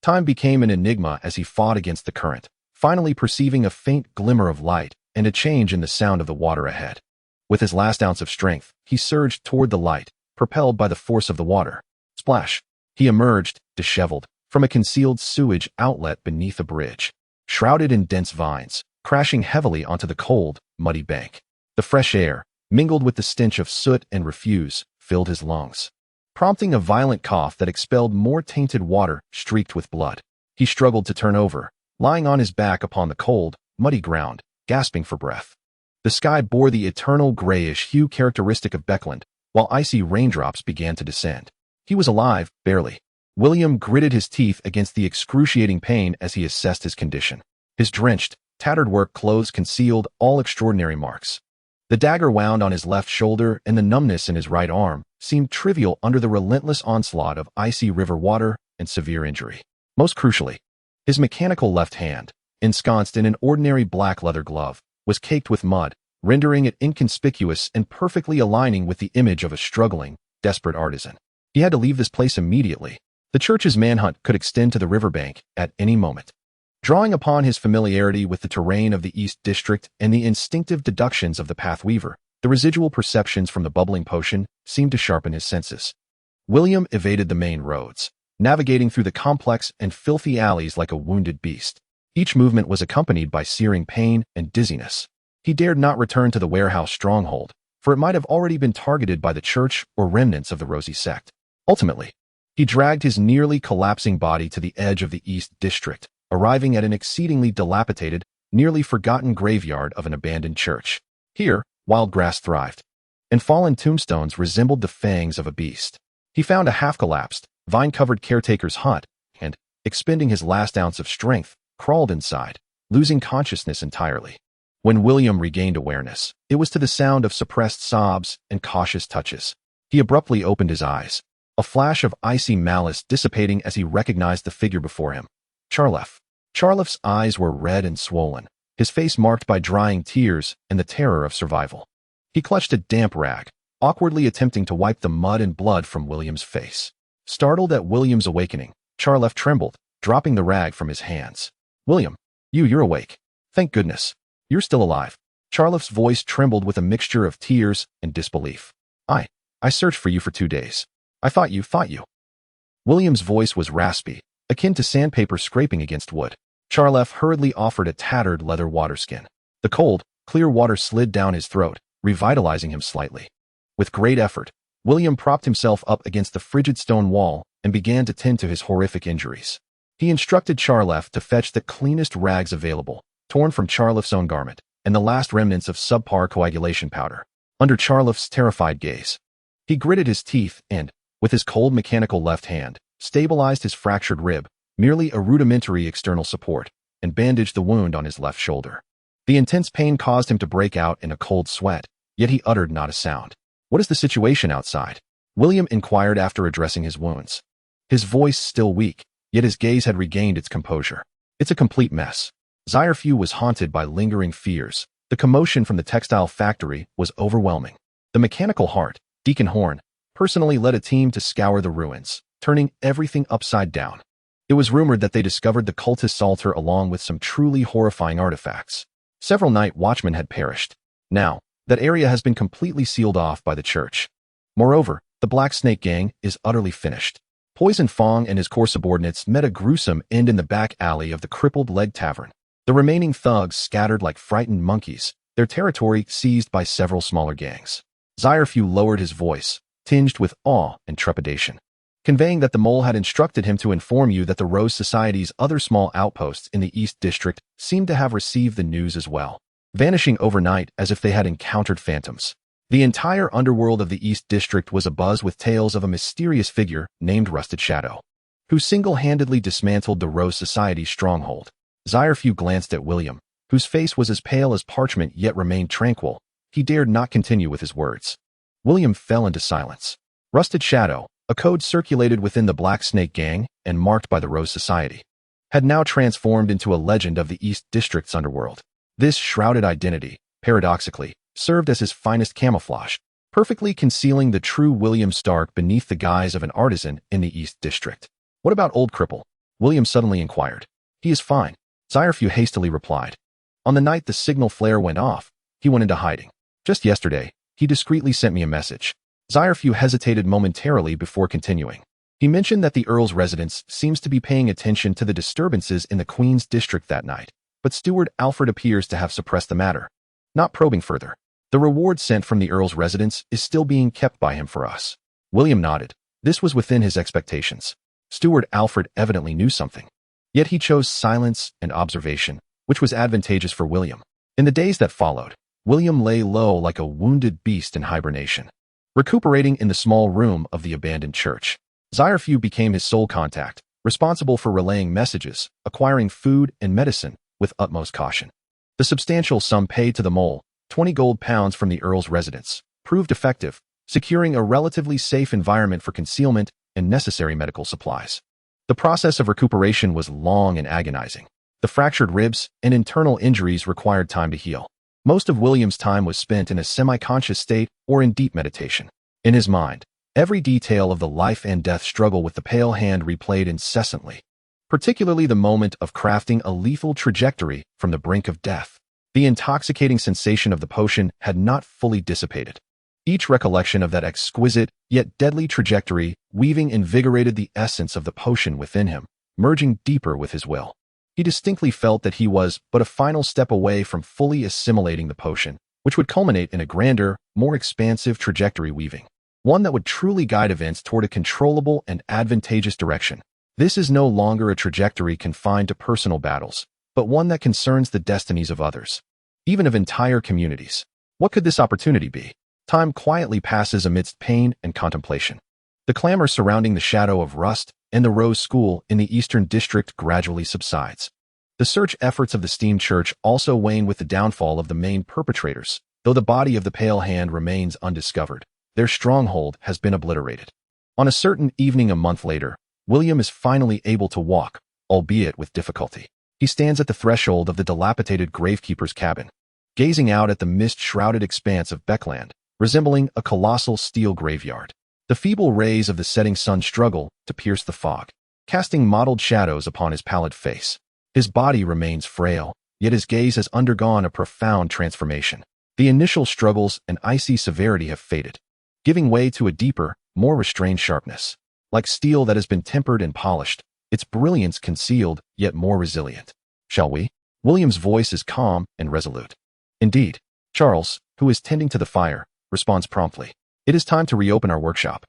Time became an enigma as he fought against the current, finally perceiving a faint glimmer of light and a change in the sound of the water ahead. With his last ounce of strength, he surged toward the light, propelled by the force of the water. Splash! He emerged, disheveled, from a concealed sewage outlet beneath a bridge, shrouded in dense vines, crashing heavily onto the cold, muddy bank. The fresh air, mingled with the stench of soot and refuse, filled his lungs, prompting a violent cough that expelled more tainted water streaked with blood. He struggled to turn over, lying on his back upon the cold, muddy ground, gasping for breath. The sky bore the eternal grayish hue characteristic of Backlund, while icy raindrops began to descend. He was alive, barely. William gritted his teeth against the excruciating pain as he assessed his condition. His drenched, tattered work clothes concealed all extraordinary marks. The dagger wound on his left shoulder and the numbness in his right arm seemed trivial under the relentless onslaught of icy river water and severe injury. Most crucially, his mechanical left hand, ensconced in an ordinary black leather glove, was caked with mud, rendering it inconspicuous and perfectly aligning with the image of a struggling, desperate artisan. He had to leave this place immediately. The church's manhunt could extend to the riverbank at any moment. Drawing upon his familiarity with the terrain of the East District and the instinctive deductions of the Pathweaver, the residual perceptions from the bubbling potion seemed to sharpen his senses. William evaded the main roads, navigating through the complex and filthy alleys like a wounded beast. Each movement was accompanied by searing pain and dizziness. He dared not return to the warehouse stronghold, for it might have already been targeted by the church or remnants of the Rosy sect. Ultimately, He dragged his nearly collapsing body to the edge of the East District, arriving at an exceedingly dilapidated, nearly forgotten graveyard of an abandoned church. Here, wild grass thrived, and fallen tombstones resembled the fangs of a beast. He found a half-collapsed, vine-covered caretaker's hut, and, expending his last ounce of strength, crawled inside, losing consciousness entirely. When William regained awareness, it was to the sound of suppressed sobs and cautious touches. He abruptly opened his eyes, a flash of icy malice dissipating as he recognized the figure before him. Charlef. Charlef's eyes were red and swollen, his face marked by drying tears and the terror of survival. He clutched a damp rag, awkwardly attempting to wipe the mud and blood from William's face. Startled at William's awakening, Charlef trembled, dropping the rag from his hands. "William, you're awake. Thank goodness. You're still alive." Charlef's voice trembled with a mixture of tears and disbelief. I searched for you for 2 days. I thought you. William's voice was raspy, akin to sandpaper scraping against wood. Charlef hurriedly offered a tattered leather waterskin. The cold, clear water slid down his throat, revitalizing him slightly. With great effort, William propped himself up against the frigid stone wall and began to tend to his horrific injuries. He instructed Charlef to fetch the cleanest rags available, torn from Charlef's own garment, and the last remnants of subpar coagulation powder. Under Charlef's terrified gaze, he gritted his teeth and, with his cold mechanical left hand, stabilized his fractured rib, merely a rudimentary external support, and bandaged the wound on his left shoulder. The intense pain caused him to break out in a cold sweat, yet he uttered not a sound. "What is the situation outside?" William inquired after addressing his wounds. His voice still weak, yet his gaze had regained its composure. "It's a complete mess." Zyrfew was haunted by lingering fears. The commotion from the textile factory was overwhelming. The mechanical heart, Deacon Horn, personally led a team to scour the ruins, turning everything upside down. It was rumored that they discovered the cultist's altar along with some truly horrifying artifacts. Several night watchmen had perished. Now, that area has been completely sealed off by the church. Moreover, the Black Snake Gang is utterly finished. Poison Fong and his core subordinates met a gruesome end in the back alley of the Crippled Leg Tavern. The remaining thugs scattered like frightened monkeys, their territory seized by several smaller gangs. Zyrfew lowered his voice, tinged with awe and trepidation, conveying that the mole had instructed him to inform you that the Rose Society's other small outposts in the East District seemed to have received the news as well, vanishing overnight as if they had encountered phantoms. The entire underworld of the East District was abuzz with tales of a mysterious figure named Rusted Shadow, who single-handedly dismantled the Rose Society's stronghold. Zyrfew glanced at William, whose face was as pale as parchment yet remained tranquil. He dared not continue with his words. William fell into silence. Rusted Shadow, a code circulated within the Black Snake Gang and marked by the Rose Society, had now transformed into a legend of the East District's underworld. This shrouded identity, paradoxically, served as his finest camouflage, perfectly concealing the true William Stark beneath the guise of an artisan in the East District. "What about Old Cripple?" William suddenly inquired. "He is fine," Zyrfew hastily replied. "On the night the signal flare went off, he went into hiding. Just yesterday, he discreetly sent me a message." Zyrfew hesitated momentarily before continuing. He mentioned that the Earl's residence seems to be paying attention to the disturbances in the Queen's District that night, but Steward Alfred appears to have suppressed the matter, not probing further. "The reward sent from the Earl's residence is still being kept by him for us." William nodded. This was within his expectations. Steward Alfred evidently knew something. Yet he chose silence and observation, which was advantageous for William. In the days that followed, William lay low like a wounded beast in hibernation, recuperating in the small room of the abandoned church. Zyrfew became his sole contact, responsible for relaying messages, acquiring food and medicine with utmost caution. The substantial sum paid to the mole, 20 gold pounds from the Earl's residence, proved effective, securing a relatively safe environment for concealment and necessary medical supplies. The process of recuperation was long and agonizing. The fractured ribs and internal injuries required time to heal. Most of William's time was spent in a semi-conscious state or in deep meditation. In his mind, every detail of the life and death struggle with the pale hand replayed incessantly, particularly the moment of crafting a lethal trajectory from the brink of death. The intoxicating sensation of the potion had not fully dissipated. Each recollection of that exquisite yet deadly trajectory weaving invigorated the essence of the potion within him, merging deeper with his will. He distinctly felt that he was but a final step away from fully assimilating the potion, which would culminate in a grander, more expansive trajectory weaving. one that would truly guide events toward a controllable and advantageous direction. This is no longer a trajectory confined to personal battles, but one that concerns the destinies of others, even of entire communities. What could this opportunity be? Time quietly passes amidst pain and contemplation. The clamor surrounding the shadow of Rust and the Rose School in the Eastern District gradually subsides. The search efforts of the Steam Church also wane with the downfall of the main perpetrators. Though the body of the Pale Hand remains undiscovered, their stronghold has been obliterated. On a certain evening a month later, William is finally able to walk, albeit with difficulty. He stands at the threshold of the dilapidated gravekeeper's cabin, gazing out at the mist-shrouded expanse of Backlund, resembling a colossal steel graveyard. The feeble rays of the setting sun struggle to pierce the fog, casting mottled shadows upon his pallid face. His body remains frail, yet his gaze has undergone a profound transformation. The initial struggles and icy severity have faded, giving way to a deeper, more restrained sharpness. Like steel that has been tempered and polished, its brilliance concealed, yet more resilient. Shall we? William's voice is calm and resolute. Indeed. Charles, who is tending to the fire, responds promptly. It is time to reopen our workshop.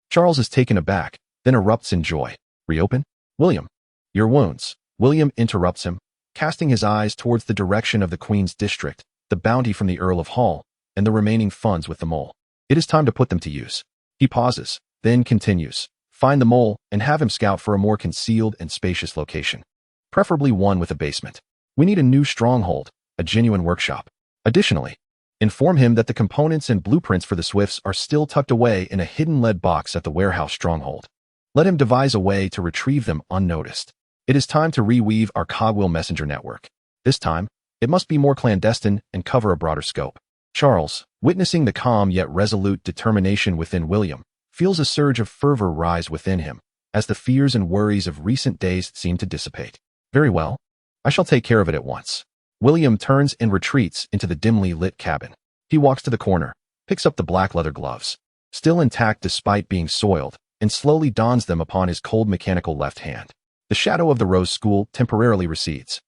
Charles is taken aback, then erupts in joy. Reopen? William. Your wounds. William interrupts him, casting his eyes towards the direction of the Queen's district, the bounty from the Earl of Hall, and the remaining funds with the mole. It is time to put them to use. He pauses, then continues. Find the mole and have him scout for a more concealed and spacious location, preferably one with a basement. We need a new stronghold, a genuine workshop. Additionally, inform him that the components and blueprints for the Swifts are still tucked away in a hidden lead box at the warehouse stronghold. Let him devise a way to retrieve them unnoticed. It is time to reweave our cogwheel messenger network. This time, it must be more clandestine and cover a broader scope. Charles, witnessing the calm yet resolute determination within William, feels a surge of fervor rise within him, as the fears and worries of recent days seem to dissipate. Very well. I shall take care of it at once. William turns and retreats into the dimly lit cabin. He walks to the corner, picks up the black leather gloves, still intact despite being soiled, and slowly dons them upon his cold mechanical left hand. The shadow of the Rose School temporarily recedes.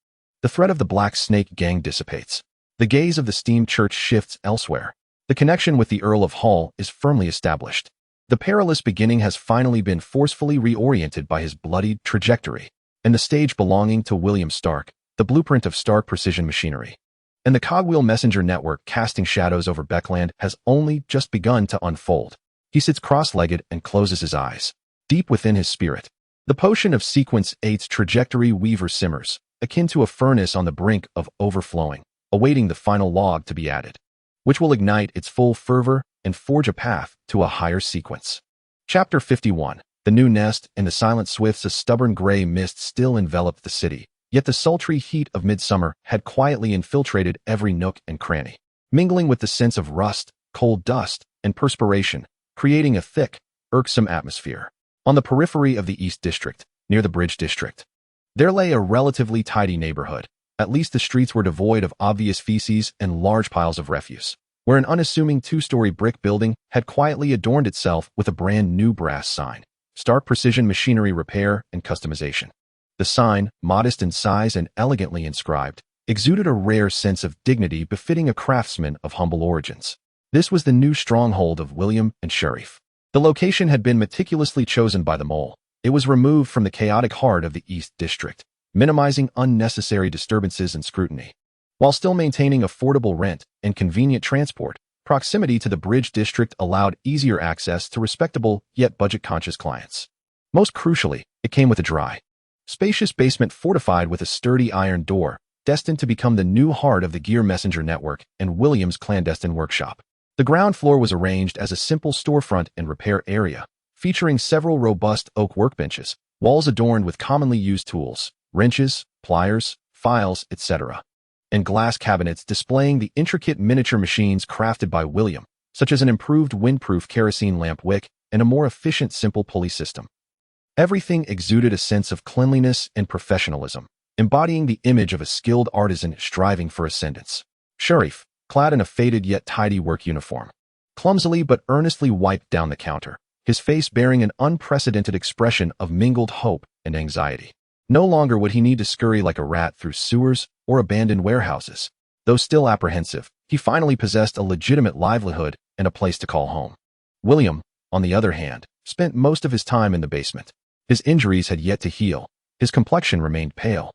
The threat of the Black Snake gang dissipates. The gaze of the Steam Church shifts elsewhere. The connection with the Earl of Hall is firmly established. The perilous beginning has finally been forcefully reoriented by his bloodied trajectory, and the stage belonging to William Stark, the blueprint of Stark Precision Machinery. And the cogwheel messenger network casting shadows over Backlund has only just begun to unfold. He sits cross-legged and closes his eyes. Deep within his spirit, the potion of Sequence 8's trajectory weaver simmers, akin to a furnace on the brink of overflowing, awaiting the final log to be added, which will ignite its full fervor and forge a path to a higher sequence. Chapter 51. The New Nest. In the silent Swifts, a stubborn gray mist still enveloped the city, yet the sultry heat of midsummer had quietly infiltrated every nook and cranny, mingling with the sense of rust, cold dust, and perspiration, creating a thick, irksome atmosphere. On the periphery of the East District, near the Bridge District, there lay a relatively tidy neighborhood. At least the streets were devoid of obvious feces and large piles of refuse, where an unassuming two-story brick building had quietly adorned itself with a brand new brass sign, Stark Precision Machinery Repair and Customization. The sign, modest in size and elegantly inscribed, exuded a rare sense of dignity befitting a craftsman of humble origins. This was the new stronghold of William and Sheriff. The location had been meticulously chosen by the mole. It was removed from the chaotic heart of the East District, minimizing unnecessary disturbances and scrutiny. While still maintaining affordable rent and convenient transport, proximity to the Bridge District allowed easier access to respectable yet budget-conscious clients. Most crucially, it came with a dry, spacious basement fortified with a sturdy iron door, destined to become the new heart of the Gear Messenger Network and William's clandestine workshop. The ground floor was arranged as a simple storefront and repair area, featuring several robust oak workbenches, walls adorned with commonly used tools, wrenches, pliers, files, etc., and glass cabinets displaying the intricate miniature machines crafted by William, such as an improved windproof kerosene lamp wick and a more efficient simple pulley system. Everything exuded a sense of cleanliness and professionalism, embodying the image of a skilled artisan striving for ascendance. Sheriff, clad in a faded yet tidy work uniform, clumsily but earnestly wiped down the counter, his face bearing an unprecedented expression of mingled hope and anxiety. No longer would he need to scurry like a rat through sewers or abandoned warehouses. Though still apprehensive, he finally possessed a legitimate livelihood and a place to call home. William, on the other hand, spent most of his time in the basement. His injuries had yet to heal, his complexion remained pale,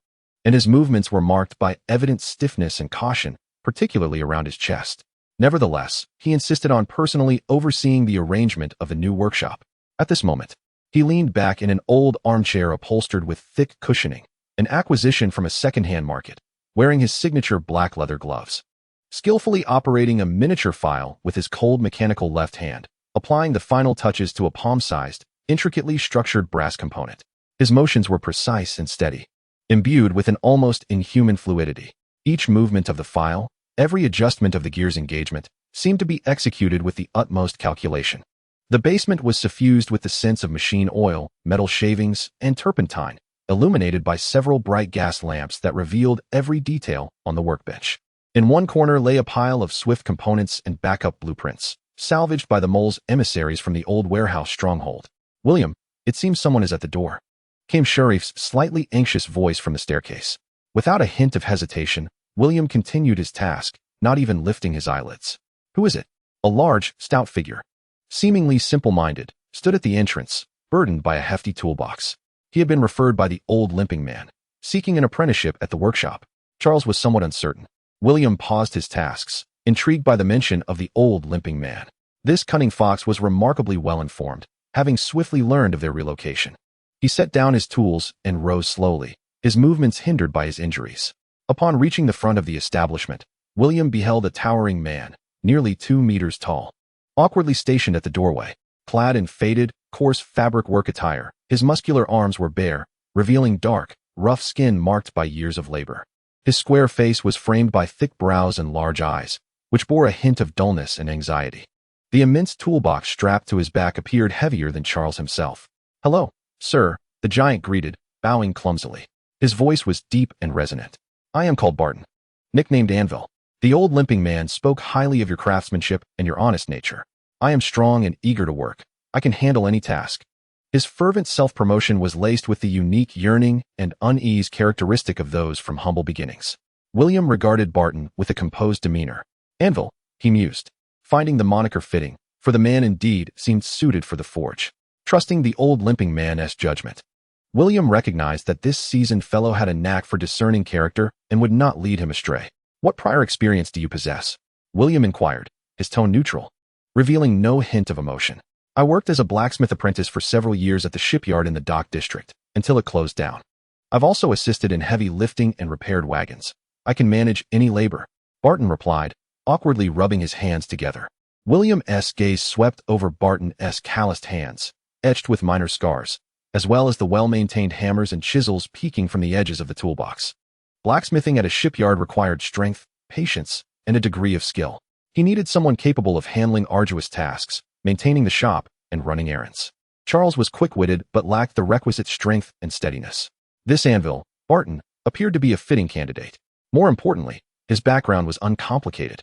and his movements were marked by evident stiffness and caution, particularly around his chest. Nevertheless, he insisted on personally overseeing the arrangement of the new workshop. At this moment, he leaned back in an old armchair upholstered with thick cushioning, an acquisition from a second-hand market, wearing his signature black leather gloves. Skillfully operating a miniature file with his cold mechanical left hand, applying the final touches to a palm-sized, intricately structured brass component. His motions were precise and steady, imbued with an almost inhuman fluidity. Each movement of the file, every adjustment of the gear's engagement, seemed to be executed with the utmost calculation. The basement was suffused with the scents of machine oil, metal shavings, and turpentine, illuminated by several bright gas lamps that revealed every detail on the workbench. In one corner lay a pile of swift components and backup blueprints, salvaged by the mole's emissaries from the old warehouse stronghold. "William, it seems someone is at the door," came Sharif's slightly anxious voice from the staircase. Without a hint of hesitation, William continued his task, not even lifting his eyelids. "Who is it?" A large, stout figure, seemingly simple-minded, stood at the entrance, burdened by a hefty toolbox. He had been referred by the old limping man, seeking an apprenticeship at the workshop. Charles was somewhat uncertain. William paused his tasks, intrigued by the mention of the old limping man. This cunning fox was remarkably well-informed, having swiftly learned of their relocation. He set down his tools and rose slowly, his movements hindered by his injuries. Upon reaching the front of the establishment, William beheld a towering man, nearly 2 meters tall, awkwardly stationed at the doorway. Clad in faded, coarse fabric work attire, his muscular arms were bare, revealing dark, rough skin marked by years of labor. His square face was framed by thick brows and large eyes, which bore a hint of dullness and anxiety. The immense toolbox strapped to his back appeared heavier than Charles himself. "Hello, sir," the giant greeted, bowing clumsily. His voice was deep and resonant. "I am called Barton, nicknamed Anvil. The old limping man spoke highly of your craftsmanship and your honest nature. I am strong and eager to work. I can handle any task." His fervent self-promotion was laced with the unique yearning and unease characteristic of those from humble beginnings. William regarded Barton with a composed demeanor. "Anvil," he mused, finding the moniker fitting, for the man indeed seemed suited for the forge. Trusting the old limping man's judgment, William recognized that this seasoned fellow had a knack for discerning character and would not lead him astray. "What prior experience do you possess?" William inquired, his tone neutral, revealing no hint of emotion. "I worked as a blacksmith apprentice for several years at the shipyard in the dock district, until it closed down. I've also assisted in heavy lifting and repaired wagons. I can manage any labor," Barton replied, awkwardly rubbing his hands together. William's gaze swept over Barton's calloused hands, etched with minor scars, as well as the well-maintained hammers and chisels peeking from the edges of the toolbox. Blacksmithing at a shipyard required strength, patience, and a degree of skill. He needed someone capable of handling arduous tasks, maintaining the shop, and running errands. Charles was quick-witted but lacked the requisite strength and steadiness. This Anvil, Barton, appeared to be a fitting candidate. More importantly, his background was uncomplicated,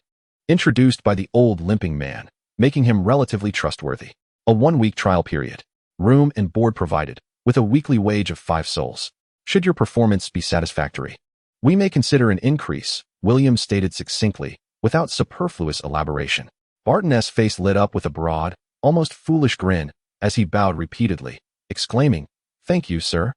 introduced by the old limping man, making him relatively trustworthy. A 1-week trial period, room and board provided, with a weekly wage of 5 sols. Should your performance be satisfactory, we may consider an increase, William stated succinctly, without superfluous elaboration. Barton's face lit up with a broad, almost foolish grin, as he bowed repeatedly, exclaiming, "Thank you, sir.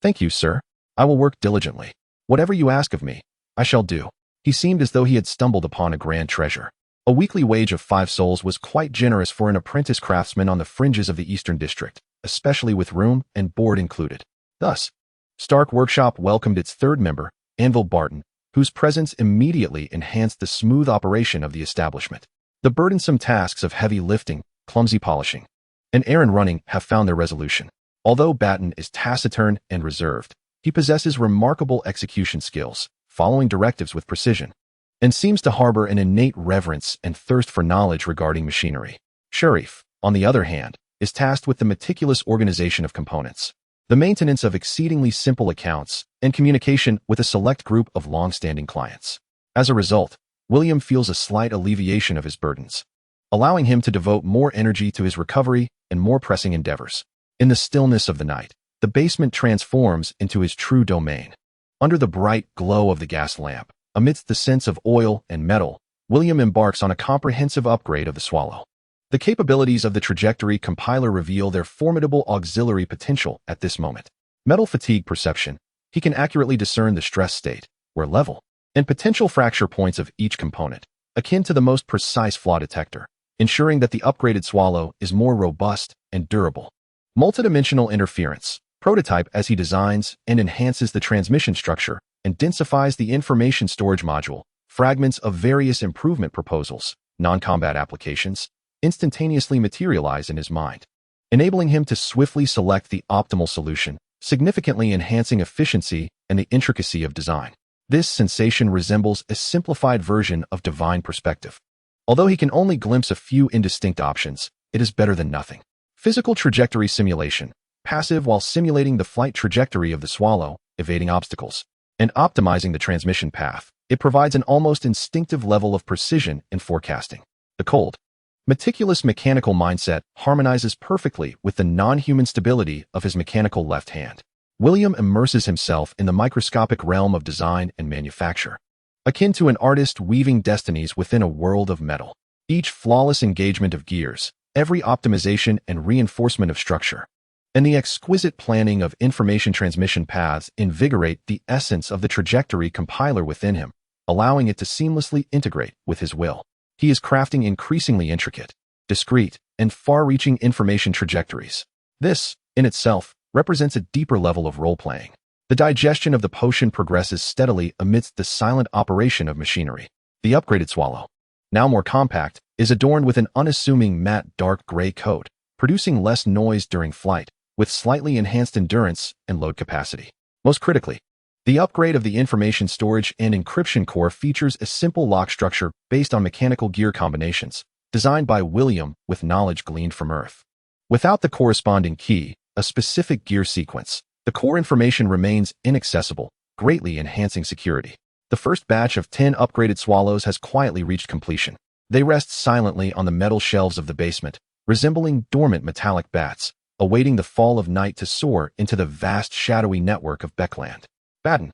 Thank you, sir. I will work diligently. Whatever you ask of me, I shall do." He seemed as though he had stumbled upon a grand treasure. A weekly wage of 5 sols was quite generous for an apprentice craftsman on the fringes of the Eastern District, especially with room and board included. Thus, Stark Workshop welcomed its third member, Anvil Barton, whose presence immediately enhanced the smooth operation of the establishment. The burdensome tasks of heavy lifting, clumsy polishing, and errand running have found their resolution. Although Barton is taciturn and reserved, he possesses remarkable execution skills, following directives with precision, and seems to harbor an innate reverence and thirst for knowledge regarding machinery. Sharif, on the other hand, is tasked with the meticulous organization of components, the maintenance of exceedingly simple accounts, and communication with a select group of long-standing clients. As a result, William feels a slight alleviation of his burdens, allowing him to devote more energy to his recovery and more pressing endeavors. In the stillness of the night, the basement transforms into his true domain. Under the bright glow of the gas lamp, amidst the scents of oil and metal, William embarks on a comprehensive upgrade of the Swallow. The capabilities of the trajectory compiler reveal their formidable auxiliary potential at this moment. Metal fatigue perception. He can accurately discern the stress state, wear level, and potential fracture points of each component, akin to the most precise flaw detector, ensuring that the upgraded Swallow is more robust and durable. Multidimensional interference. Prototype as he designs and enhances the transmission structure and densifies the information storage module. Fragments of various improvement proposals, non-combat applications, instantaneously materialize in his mind, enabling him to swiftly select the optimal solution, significantly enhancing efficiency and the intricacy of design. This sensation resembles a simplified version of divine perspective. Although he can only glimpse a few indistinct options, it is better than nothing. Physical trajectory simulation. Passive while simulating the flight trajectory of the Swallow, evading obstacles, and optimizing the transmission path. It provides an almost instinctive level of precision in forecasting. The cold, meticulous mechanical mindset harmonizes perfectly with the non-human stability of his mechanical left hand. William immerses himself in the microscopic realm of design and manufacture, akin to an artist weaving destinies within a world of metal. Each flawless engagement of gears, every optimization and reinforcement of structure, and the exquisite planning of information transmission paths invigorate the essence of the trajectory compiler within him, allowing it to seamlessly integrate with his will. He is crafting increasingly intricate, discrete, and far-reaching information trajectories. This, in itself, represents a deeper level of role-playing. The digestion of the potion progresses steadily amidst the silent operation of machinery. The upgraded Swallow, now more compact, is adorned with an unassuming matte dark gray coat, producing less noise during flight, with slightly enhanced endurance and load capacity. Most critically, the upgrade of the information storage and encryption core features a simple lock structure based on mechanical gear combinations, designed by William with knowledge gleaned from Earth. Without the corresponding key, a specific gear sequence, the core information remains inaccessible, greatly enhancing security. The first batch of 10 upgraded Swallows has quietly reached completion. They rest silently on the metal shelves of the basement, resembling dormant metallic bats, awaiting the fall of night to soar into the vast shadowy network of Backlund. Baden.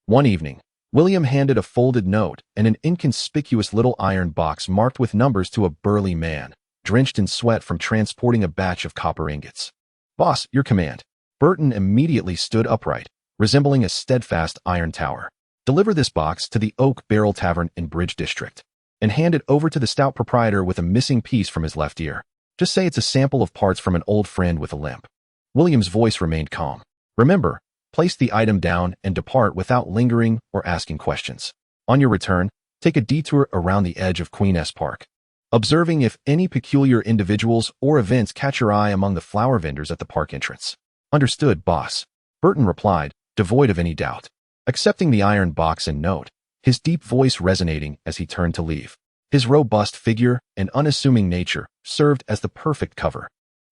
One evening, William handed a folded note and an inconspicuous little iron box marked with numbers to a burly man, drenched in sweat from transporting a batch of copper ingots. "Boss, your command." Burton immediately stood upright, resembling a steadfast iron tower. "Deliver this box to the Oak Barrel Tavern in Bridge District, and hand it over to the stout proprietor with a missing piece from his left ear. Just say it's a sample of parts from an old friend with a limp." William's voice remained calm. "Remember, place the item down and depart without lingering or asking questions. On your return, take a detour around the edge of Queen S Park, observing if any peculiar individuals or events catch your eye among the flower vendors at the park entrance." "Understood, boss," Burton replied, devoid of any doubt, accepting the iron box and note, his deep voice resonating as he turned to leave. His robust figure and unassuming nature served as the perfect cover.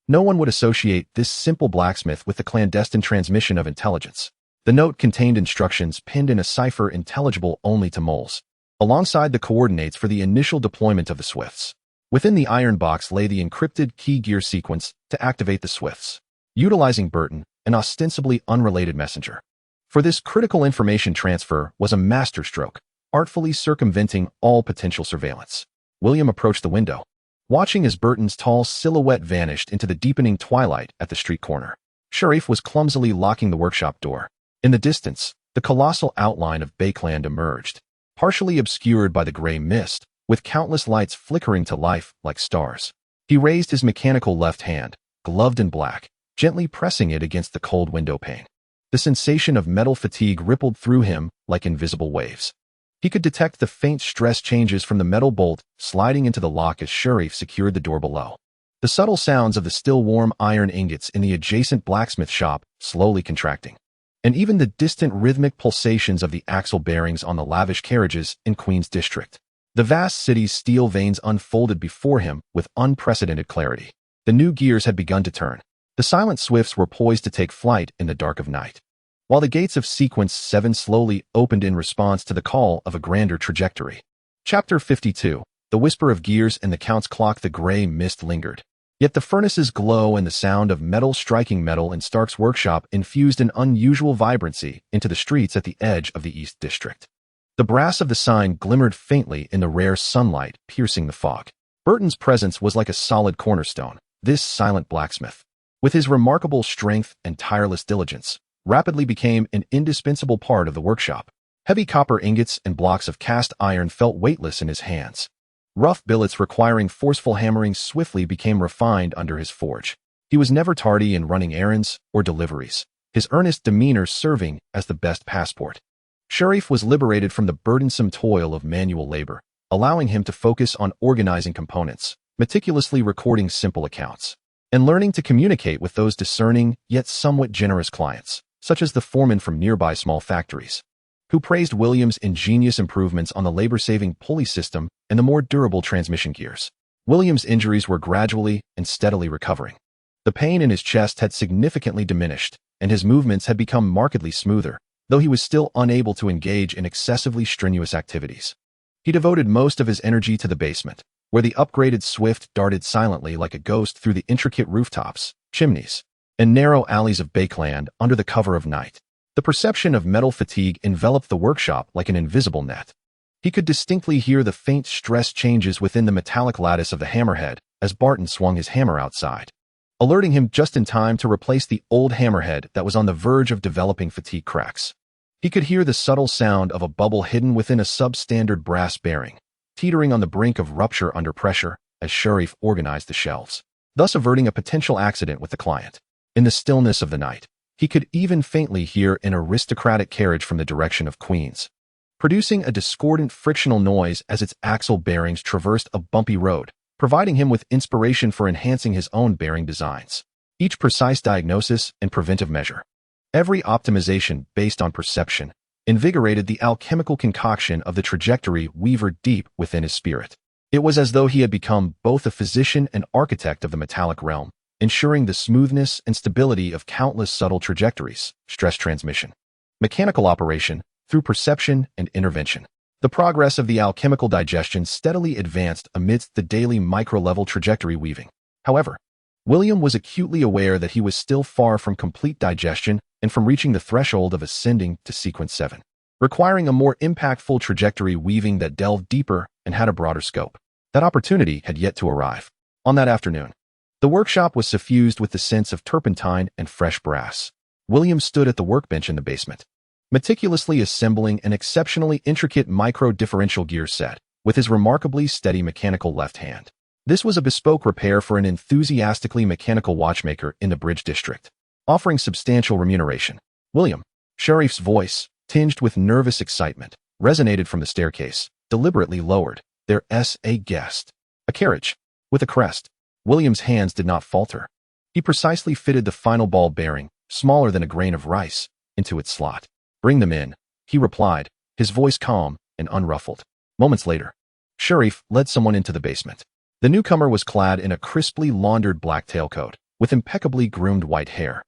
No one would associate this simple blacksmith with the clandestine transmission of intelligence. The note contained instructions pinned in a cipher intelligible only to moles, alongside the coordinates for the initial deployment of the Swifts. Within the iron box lay the encrypted key gear sequence to activate the Swifts, utilizing Burton, an ostensibly unrelated messenger. For this critical information transfer was a masterstroke, artfully circumventing all potential surveillance. William approached the window, watching as Burton's tall silhouette vanished into the deepening twilight at the street corner. Sharif was clumsily locking the workshop door. In the distance, the colossal outline of Backlund emerged, partially obscured by the gray mist, with countless lights flickering to life like stars. He raised his mechanical left hand, gloved in black, gently pressing it against the cold window pane. The sensation of metal fatigue rippled through him like invisible waves. He could detect the faint stress changes from the metal bolt sliding into the lock as Sharif secured the door below. The subtle sounds of the still warm iron ingots in the adjacent blacksmith shop slowly contracting, and even the distant rhythmic pulsations of the axle bearings on the lavish carriages in Queen's District. The vast city's steel veins unfolded before him with unprecedented clarity. The new gears had begun to turn. The silent Swifts were poised to take flight in the dark of night, while the gates of Sequence 7 slowly opened in response to the call of a grander trajectory. Chapter 52. The whisper of gears and the Count's clock. The gray mist lingered. Yet the furnace's glow and the sound of metal striking metal in Stark's workshop infused an unusual vibrancy into the streets at the edge of the East District. The brass of the sign glimmered faintly in the rare sunlight piercing the fog. Burton's presence was like a solid cornerstone, this silent blacksmith. With his remarkable strength and tireless diligence, rapidly became an indispensable part of the workshop. Heavy copper ingots and blocks of cast iron felt weightless in his hands. Rough billets requiring forceful hammering swiftly became refined under his forge. He was never tardy in running errands or deliveries, his earnest demeanor serving as the best passport. Sharif was liberated from the burdensome toil of manual labor, allowing him to focus on organizing components, meticulously recording simple accounts, and learning to communicate with those discerning yet somewhat generous clients, such as the foreman from nearby small factories, who praised William's ingenious improvements on the labor-saving pulley system and the more durable transmission gears. William's injuries were gradually and steadily recovering. The pain in his chest had significantly diminished, and his movements had become markedly smoother, though he was still unable to engage in excessively strenuous activities. He devoted most of his energy to the basement, where the upgraded Swift darted silently like a ghost through the intricate rooftops, chimneys, and narrow alleys of Backlund under the cover of night. The perception of metal fatigue enveloped the workshop like an invisible net. He could distinctly hear the faint stress changes within the metallic lattice of the hammerhead as Barton swung his hammer outside, alerting him just in time to replace the old hammerhead that was on the verge of developing fatigue cracks. He could hear the subtle sound of a bubble hidden within a substandard brass bearing, teetering on the brink of rupture under pressure as Sharif organized the shelves, thus averting a potential accident with the client. In the stillness of the night, he could even faintly hear an aristocratic carriage from the direction of Queens, producing a discordant frictional noise as its axle bearings traversed a bumpy road, providing him with inspiration for enhancing his own bearing designs. Each precise diagnosis and preventive measure, every optimization based on perception, invigorated the alchemical concoction of the trajectory weaver deep within his spirit. It was as though he had become both a physician and architect of the metallic realm, ensuring the smoothness and stability of countless subtle trajectories, stress transmission, mechanical operation, through perception and intervention. The progress of the alchemical digestion steadily advanced amidst the daily micro-level trajectory weaving. However, William was acutely aware that he was still far from complete digestion and from reaching the threshold of ascending to sequence 7, requiring a more impactful trajectory weaving that delved deeper and had a broader scope. That opportunity had yet to arrive. On that afternoon, the workshop was suffused with the scents of turpentine and fresh brass. William stood at the workbench in the basement, meticulously assembling an exceptionally intricate micro-differential gear set with his remarkably steady mechanical left hand. This was a bespoke repair for an enthusiastically mechanical watchmaker in the Bridge District, offering substantial remuneration. William, Sharif's voice, tinged with nervous excitement, resonated from the staircase, deliberately lowered. There's a guest. A carriage. With a crest. William's hands did not falter. He precisely fitted the final ball bearing, smaller than a grain of rice, into its slot. Bring them in, he replied, his voice calm and unruffled. Moments later, Sharif led someone into the basement. The newcomer was clad in a crisply laundered black tailcoat, with impeccably groomed white hair.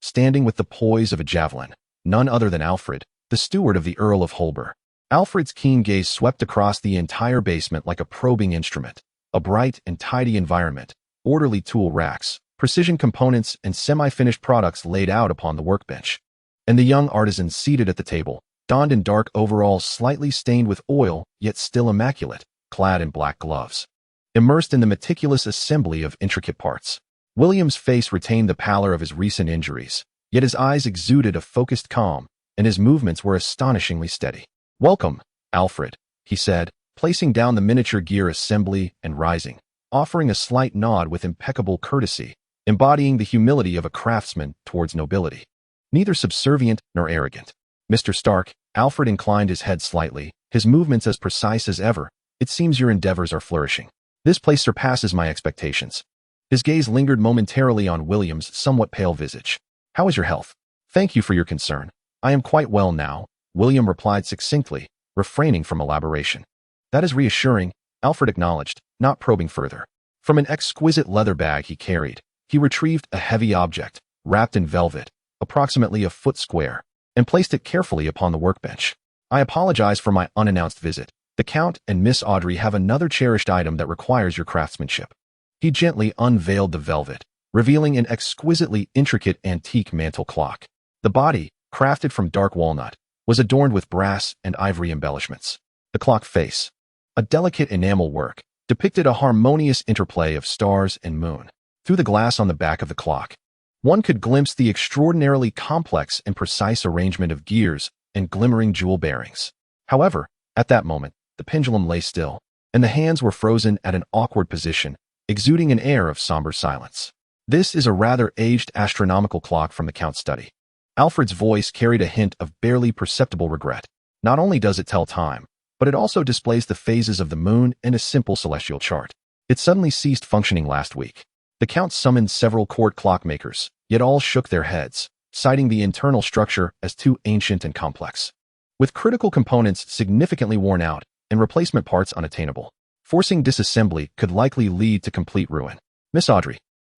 Standing with the poise of a javelin, none other than Alfred, the steward of the Earl of Holber. Alfred's keen gaze swept across the entire basement like a probing instrument. A bright and tidy environment, orderly tool racks, precision components, and semi-finished products laid out upon the workbench. And the young artisan seated at the table, donned in dark overalls slightly stained with oil, yet still immaculate, clad in black gloves, immersed in the meticulous assembly of intricate parts. William's face retained the pallor of his recent injuries, yet his eyes exuded a focused calm, and his movements were astonishingly steady. "Welcome, Alfred," he said, placing down the miniature gear assembly and rising, offering a slight nod with impeccable courtesy, embodying the humility of a craftsman towards nobility. Neither subservient nor arrogant. "Mr. Stark," Alfred inclined his head slightly, his movements as precise as ever. "It seems your endeavors are flourishing. This place surpasses my expectations." His gaze lingered momentarily on William's somewhat pale visage. "How is your health?" "Thank you for your concern. I am quite well now," William replied succinctly, refraining from elaboration. "That is reassuring," Alfred acknowledged, not probing further. From an exquisite leather bag he carried, he retrieved a heavy object, wrapped in velvet, approximately a foot square, and placed it carefully upon the workbench. "I apologize for my unannounced visit. The Count and Miss Audrey have another cherished item that requires your craftsmanship." He gently unveiled the velvet, revealing an exquisitely intricate antique mantel clock. The body, crafted from dark walnut, was adorned with brass and ivory embellishments. The clock face, a delicate enamel work, depicted a harmonious interplay of stars and moon. Through the glass on the back of the clock, one could glimpse the extraordinarily complex and precise arrangement of gears and glimmering jewel bearings. However, at that moment, the pendulum lay still, and the hands were frozen at an awkward position, exuding an air of somber silence. This is a rather aged astronomical clock from the Count's study. Alfred's voice carried a hint of barely perceptible regret. Not only does it tell time, but it also displays the phases of the moon in a simple celestial chart. It suddenly ceased functioning last week. The Count summoned several court clockmakers, yet all shook their heads, citing the internal structure as too ancient and complex, with critical components significantly worn out and replacement parts unattainable. Forcing disassembly could likely lead to complete ruin. Miss Audrey,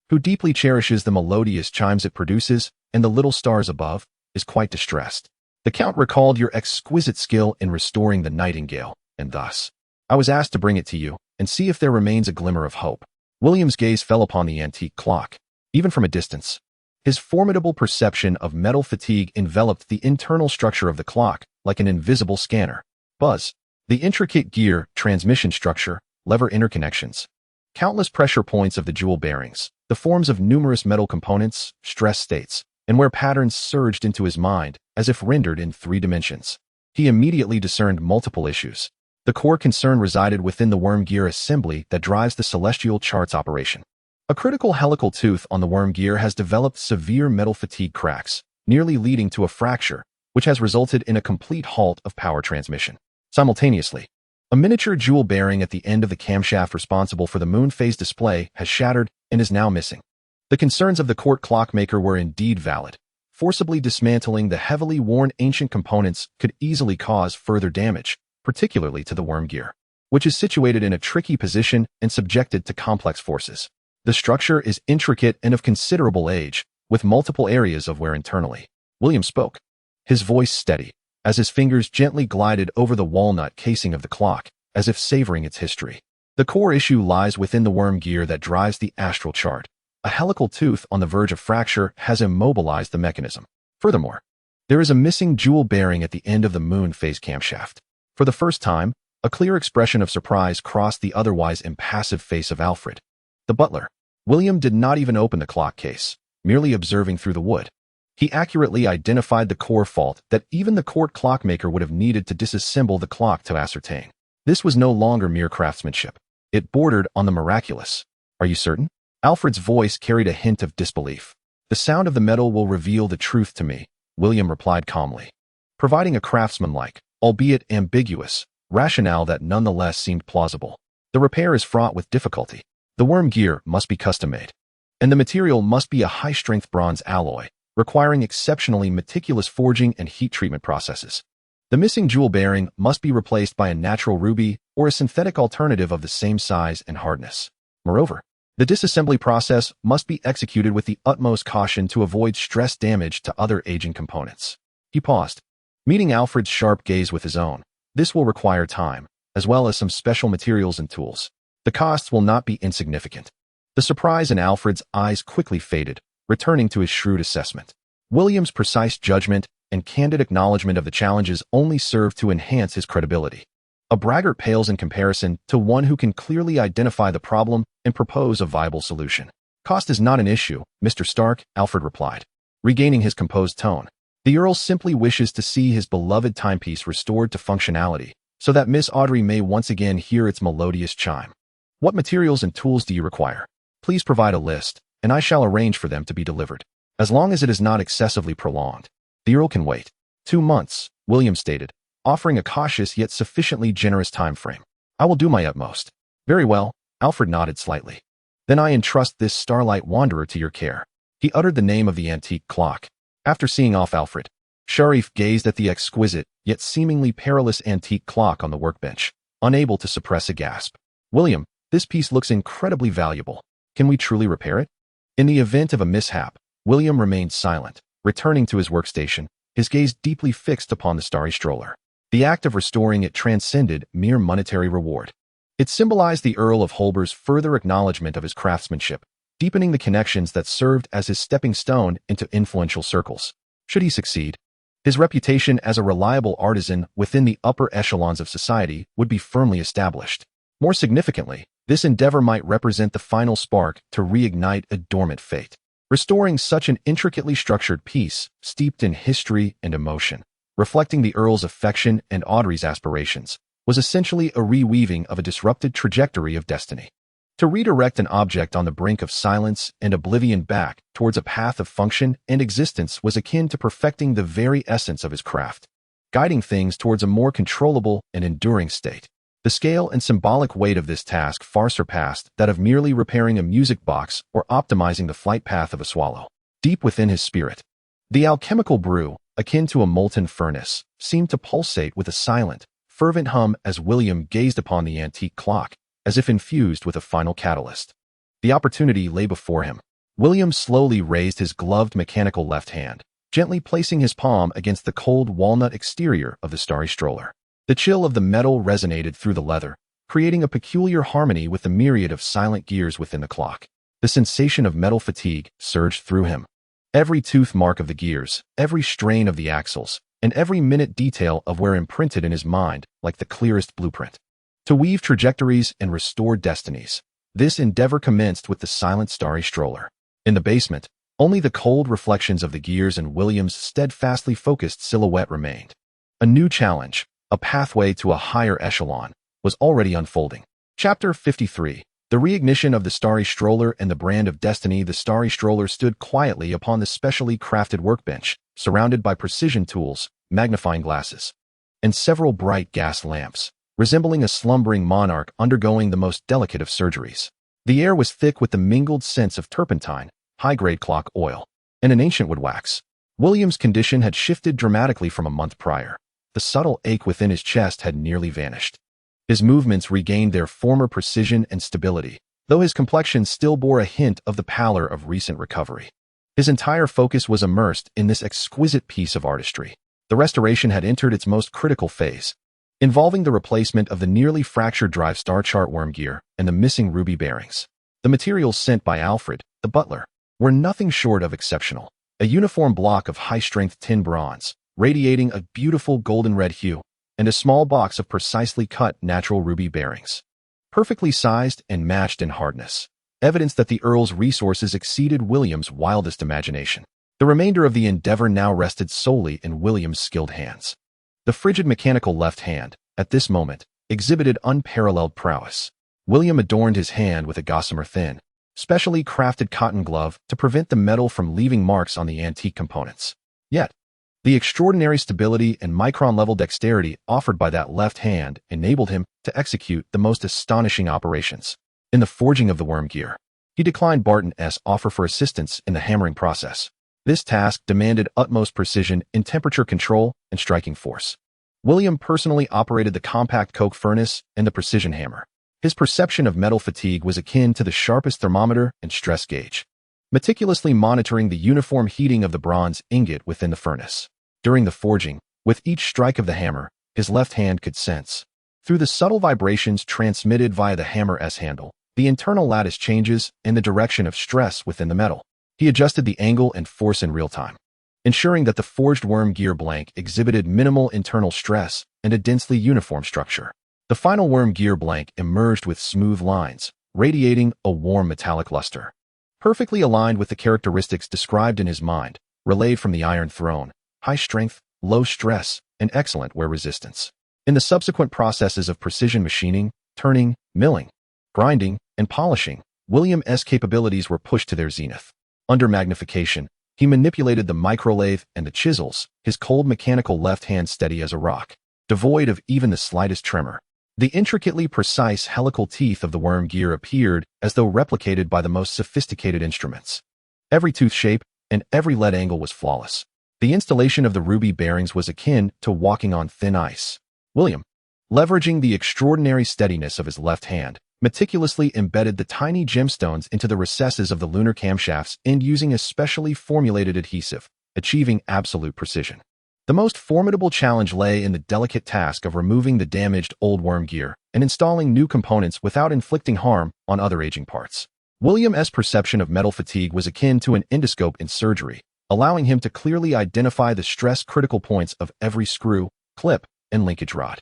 who deeply cherishes the melodious chimes it produces and the little stars above, is quite distressed. The Count recalled your exquisite skill in restoring the nightingale, and thus, I was asked to bring it to you and see if there remains a glimmer of hope. William's gaze fell upon the antique clock, even from a distance. His formidable perception of metal fatigue enveloped the internal structure of the clock like an invisible scanner. Buzz. The intricate gear, transmission structure, lever interconnections, countless pressure points of the jewel bearings, the forms of numerous metal components, stress states, and where patterns surged into his mind as if rendered in 3 dimensions. He immediately discerned multiple issues. The core concern resided within the worm gear assembly that drives the celestial chart's operation. A critical helical tooth on the worm gear has developed severe metal fatigue cracks, nearly leading to a fracture, which has resulted in a complete halt of power transmission. Simultaneously, a miniature jewel bearing at the end of the camshaft responsible for the moon phase display has shattered and is now missing. The concerns of the court clockmaker were indeed valid. Forcibly dismantling the heavily worn ancient components could easily cause further damage, particularly to the worm gear, which is situated in a tricky position and subjected to complex forces. The structure is intricate and of considerable age, with multiple areas of wear internally. William spoke, his voice steady, as his fingers gently glided over the walnut casing of the clock, as if savoring its history. The core issue lies within the worm gear that drives the astral chart. A helical tooth on the verge of fracture has immobilized the mechanism. Furthermore, there is a missing jewel bearing at the end of the moon phase camshaft. For the first time, a clear expression of surprise crossed the otherwise impassive face of Alfred, the butler. William did not even open the clock case, merely observing through the wood. He accurately identified the core fault that even the court clockmaker would have needed to disassemble the clock to ascertain. This was no longer mere craftsmanship. It bordered on the miraculous. Are you certain? Alfred's voice carried a hint of disbelief. The sound of the metal will reveal the truth to me, William replied calmly, providing a craftsmanlike, albeit ambiguous, rationale that nonetheless seemed plausible. The repair is fraught with difficulty. The worm gear must be custom-made, and the material must be a high-strength bronze alloy, requiring exceptionally meticulous forging and heat treatment processes. The missing jewel bearing must be replaced by a natural ruby or a synthetic alternative of the same size and hardness. Moreover, the disassembly process must be executed with the utmost caution to avoid stress damage to other aging components. He paused, meeting Alfred's sharp gaze with his own. This will require time, as well as some special materials and tools. The costs will not be insignificant. The surprise in Alfred's eyes quickly faded, returning to his shrewd assessment. William's precise judgment and candid acknowledgement of the challenges only served to enhance his credibility. A braggart pales in comparison to one who can clearly identify the problem and propose a viable solution. Cost is not an issue, Mr. Stark, Alfred replied, regaining his composed tone. The Earl simply wishes to see his beloved timepiece restored to functionality, so that Miss Audrey may once again hear its melodious chime. What materials and tools do you require? Please provide a list, and I shall arrange for them to be delivered. As long as it is not excessively prolonged, the Earl can wait. 2 months, William stated, offering a cautious yet sufficiently generous time frame. I will do my utmost. Very well, Alfred nodded slightly. Then I entrust this starlight wanderer to your care. He uttered the name of the antique clock. After seeing off Alfred, Sharif gazed at the exquisite, yet seemingly perilous antique clock on the workbench, unable to suppress a gasp. William, this piece looks incredibly valuable. Can we truly repair it? In the event of a mishap, William remained silent, returning to his workstation, his gaze deeply fixed upon the starry stroller. The act of restoring it transcended mere monetary reward. It symbolized the Earl of Holber's further acknowledgement of his craftsmanship, deepening the connections that served as his stepping stone into influential circles. Should he succeed, his reputation as a reliable artisan within the upper echelons of society would be firmly established. More significantly, This endeavor might represent the final spark to reignite a dormant fate. Restoring such an intricately structured piece, steeped in history and emotion, reflecting the Earl's affection and Audrey's aspirations, was essentially a reweaving of a disrupted trajectory of destiny. To redirect an object on the brink of silence and oblivion back towards a path of function and existence was akin to perfecting the very essence of his craft, guiding things towards a more controllable and enduring state. The scale and symbolic weight of this task far surpassed that of merely repairing a music box or optimizing the flight path of a swallow. Deep within his spirit, the alchemical brew, akin to a molten furnace, seemed to pulsate with a silent, fervent hum as William gazed upon the antique clock, as if infused with a final catalyst. The opportunity lay before him. William slowly raised his gloved mechanical left hand, gently placing his palm against the cold walnut exterior of the starry stroller. The chill of the metal resonated through the leather, creating a peculiar harmony with the myriad of silent gears within the clock. The sensation of metal fatigue surged through him. Every tooth mark of the gears, every strain of the axles, and every minute detail of wear imprinted in his mind like the clearest blueprint. To weave trajectories and restore destinies, this endeavor commenced with the silent starry stroller. In the basement, only the cold reflections of the gears and William's steadfastly focused silhouette remained. A new challenge, a pathway to a higher echelon, was already unfolding. Chapter 53. The reignition of the starry stroller and the brand of destiny. The starry stroller stood quietly upon the specially crafted workbench, surrounded by precision tools, magnifying glasses, and several bright gas lamps, resembling a slumbering monarch undergoing the most delicate of surgeries. The air was thick with the mingled scents of turpentine, high-grade clock oil, and an ancient wood wax. William's condition had shifted dramatically from a month prior. The subtle ache within his chest had nearly vanished. His movements regained their former precision and stability, though his complexion still bore a hint of the pallor of recent recovery. His entire focus was immersed in this exquisite piece of artistry. The restoration had entered its most critical phase, involving the replacement of the nearly fractured drive star chart worm gear and the missing ruby bearings. The materials sent by Alfred, the butler, were nothing short of exceptional. A uniform block of high-strength tin bronze, radiating a beautiful golden red hue, and a small box of precisely cut natural ruby bearings, perfectly sized and matched in hardness, evidence that the Earl's resources exceeded William's wildest imagination. The remainder of the endeavor now rested solely in William's skilled hands. The frigid mechanical left hand, at this moment, exhibited unparalleled prowess. William adorned his hand with a gossamer thin, specially crafted cotton glove to prevent the metal from leaving marks on the antique components. Yet, the extraordinary stability and micron-level dexterity offered by that left hand enabled him to execute the most astonishing operations. In the forging of the worm gear, he declined Barton's offer for assistance in the hammering process. This task demanded utmost precision in temperature control and striking force. William personally operated the compact coke furnace and the precision hammer. His perception of metal fatigue was akin to the sharpest thermometer and stress gauge, meticulously monitoring the uniform heating of the bronze ingot within the furnace. During the forging, with each strike of the hammer, his left hand could sense, through the subtle vibrations transmitted via the hammer's handle, the internal lattice changes and the direction of stress within the metal. He adjusted the angle and force in real time, ensuring that the forged worm gear blank exhibited minimal internal stress and a densely uniform structure. The final worm gear blank emerged with smooth lines, radiating a warm metallic luster, perfectly aligned with the characteristics described in his mind, relayed from the Iron Throne: high strength, low stress, and excellent wear resistance. In the subsequent processes of precision machining, turning, milling, grinding, and polishing, William's capabilities were pushed to their zenith. Under magnification, he manipulated the microlathe and the chisels, his cold mechanical left hand steady as a rock, devoid of even the slightest tremor. The intricately precise helical teeth of the worm gear appeared as though replicated by the most sophisticated instruments. Every tooth shape and every lead angle was flawless. The installation of the ruby bearings was akin to walking on thin ice. William, leveraging the extraordinary steadiness of his left hand, meticulously embedded the tiny gemstones into the recesses of the lunar camshafts and using a specially formulated adhesive, achieving absolute precision. The most formidable challenge lay in the delicate task of removing the damaged old worm gear and installing new components without inflicting harm on other aging parts. William's perception of metal fatigue was akin to an endoscope in surgery, allowing him to clearly identify the stress-critical points of every screw, clip, and linkage rod.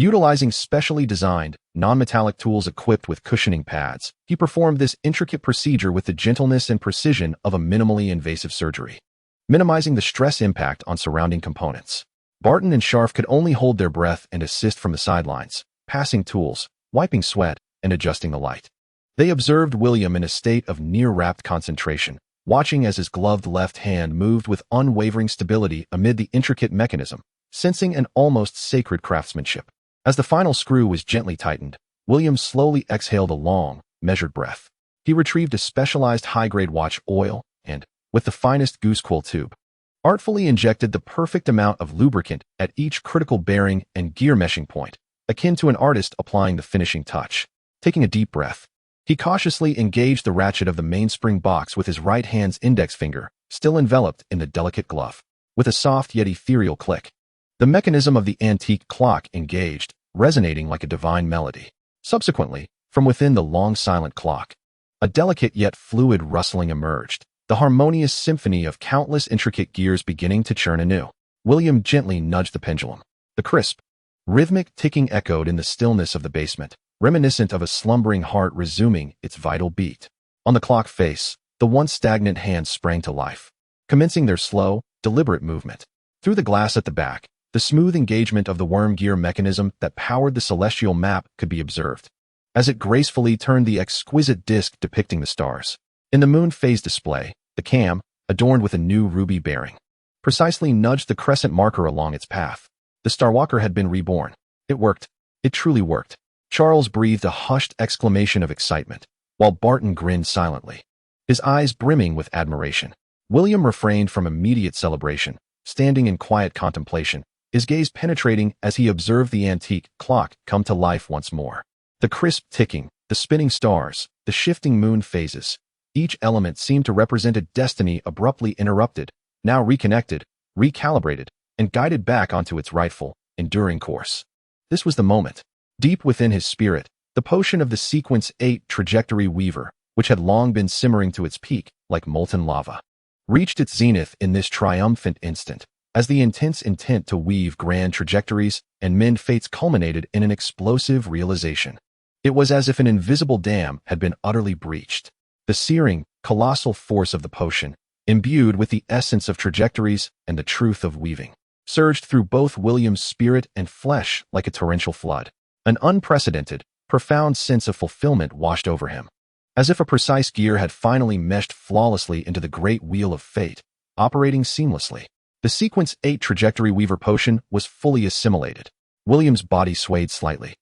Utilizing specially designed, non-metallic tools equipped with cushioning pads, he performed this intricate procedure with the gentleness and precision of a minimally invasive surgery, minimizing the stress impact on surrounding components. Barton and Scharf could only hold their breath and assist from the sidelines, passing tools, wiping sweat, and adjusting the light. They observed William in a state of near-rapt concentration, watching as his gloved left hand moved with unwavering stability amid the intricate mechanism, sensing an almost sacred craftsmanship. As the final screw was gently tightened, William slowly exhaled a long, measured breath. He retrieved a specialized high-grade watch oil and, with the finest goose quill tube, artfully injected the perfect amount of lubricant at each critical bearing and gear meshing point, akin to an artist applying the finishing touch. Taking a deep breath, he cautiously engaged the ratchet of the mainspring box with his right hand's index finger, still enveloped in the delicate glove. With a soft yet ethereal click, the mechanism of the antique clock engaged, resonating like a divine melody. Subsequently, from within the long silent clock, a delicate yet fluid rustling emerged, the harmonious symphony of countless intricate gears beginning to churn anew. William gently nudged the pendulum. The crisp, rhythmic ticking echoed in the stillness of the basement, reminiscent of a slumbering heart resuming its vital beat. On the clock face, the once stagnant hands sprang to life, commencing their slow, deliberate movement. Through the glass at the back, the smooth engagement of the worm gear mechanism that powered the celestial map could be observed, as it gracefully turned the exquisite disc depicting the stars. In the moon phase display, the cam, adorned with a new ruby bearing, precisely nudged the crescent marker along its path. The Starwalker had been reborn. It worked. It truly worked. Charles breathed a hushed exclamation of excitement, while Barton grinned silently, his eyes brimming with admiration. William refrained from immediate celebration, standing in quiet contemplation, his gaze penetrating as he observed the antique clock come to life once more. The crisp ticking, the spinning stars, the shifting moon phases, each element seemed to represent a destiny abruptly interrupted, now reconnected, recalibrated, and guided back onto its rightful, enduring course. This was the moment. Deep within his spirit, the potion of the Sequence 8 trajectory weaver, which had long been simmering to its peak like molten lava, reached its zenith in this triumphant instant, as the intense intent to weave grand trajectories and mend fates culminated in an explosive realization. It was as if an invisible dam had been utterly breached. The searing, colossal force of the potion, imbued with the essence of trajectories and the truth of weaving, surged through both William's spirit and flesh like a torrential flood. An unprecedented, profound sense of fulfillment washed over him, as if a precise gear had finally meshed flawlessly into the great wheel of fate, operating seamlessly. The Sequence 8 trajectory weaver potion was fully assimilated. William's body swayed slightly,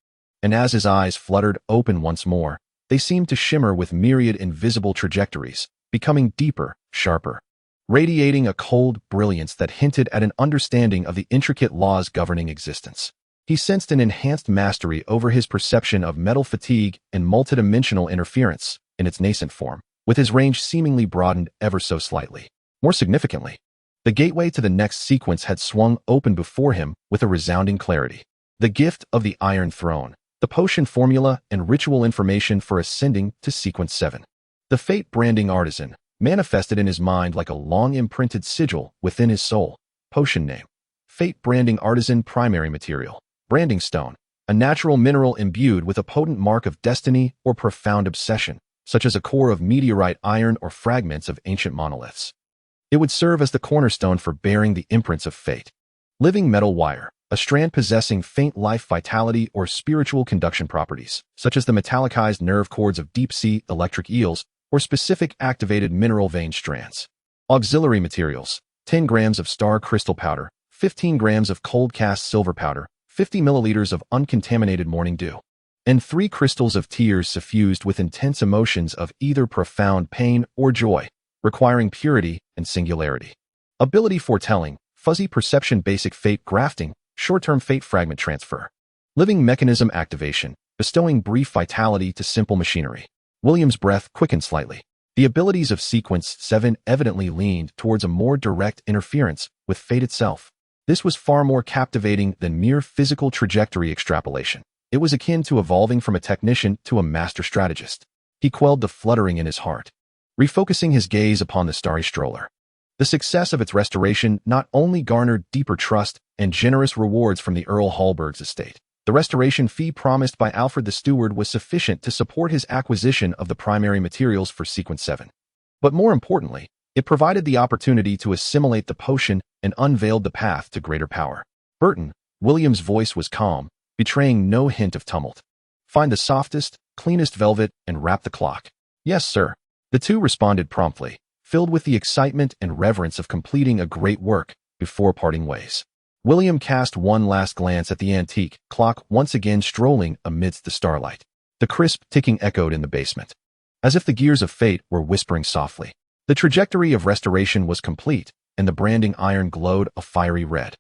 and as his eyes fluttered open once more, they seemed to shimmer with myriad invisible trajectories, becoming deeper, sharper, radiating a cold brilliance that hinted at an understanding of the intricate laws governing existence. He sensed an enhanced mastery over his perception of metal fatigue and multidimensional interference in its nascent form, with his range seemingly broadened ever so slightly. More significantly, the gateway to the next sequence had swung open before him with a resounding clarity. The gift of the Iron Throne, the potion formula and ritual information for ascending to Sequence 7. The fate branding artisan manifested in his mind like a long-imprinted sigil within his soul. Potion name: Fate branding artisan. Primary material: branding stone, a natural mineral imbued with a potent mark of destiny or profound obsession, such as a core of meteorite iron or fragments of ancient monoliths. It would serve as the cornerstone for bearing the imprints of fate. Living metal wire, a strand possessing faint life vitality or spiritual conduction properties, such as the metallicized nerve cords of deep-sea electric eels or specific activated mineral vein strands. Auxiliary materials: 10 grams of star crystal powder, 15 grams of cold cast silver powder, 50 milliliters of uncontaminated morning dew, and 3 crystals of tears suffused with intense emotions of either profound pain or joy, requiring purity and singularity. Ability foretelling, fuzzy perception, basic fate grafting, short-term fate fragment transfer. Living mechanism activation, bestowing brief vitality to simple machinery. William's breath quickened slightly. The abilities of Sequence 7 evidently leaned towards a more direct interference with fate itself. This was far more captivating than mere physical trajectory extrapolation. It was akin to evolving from a technician to a master strategist. He quelled the fluttering in his heart, refocusing his gaze upon the starry stroller. The success of its restoration not only garnered deeper trust and generous rewards from the Earl Hallberg's estate, The restoration fee promised by Alfred the Steward was sufficient to support his acquisition of the primary materials for Sequence 7. But more importantly, it provided the opportunity to assimilate the potion and unveiled the path to greater power. Burton, William's voice was calm, betraying no hint of tumult. "Find the softest, cleanest velvet and wrap the clock." "Yes, sir." The two responded promptly, filled with the excitement and reverence of completing a great work before parting ways. William cast one last glance at the antique clock, once again strolling amidst the starlight. The crisp ticking echoed in the basement, as if the gears of fate were whispering softly. The trajectory of restoration was complete, and the branding iron glowed a fiery red,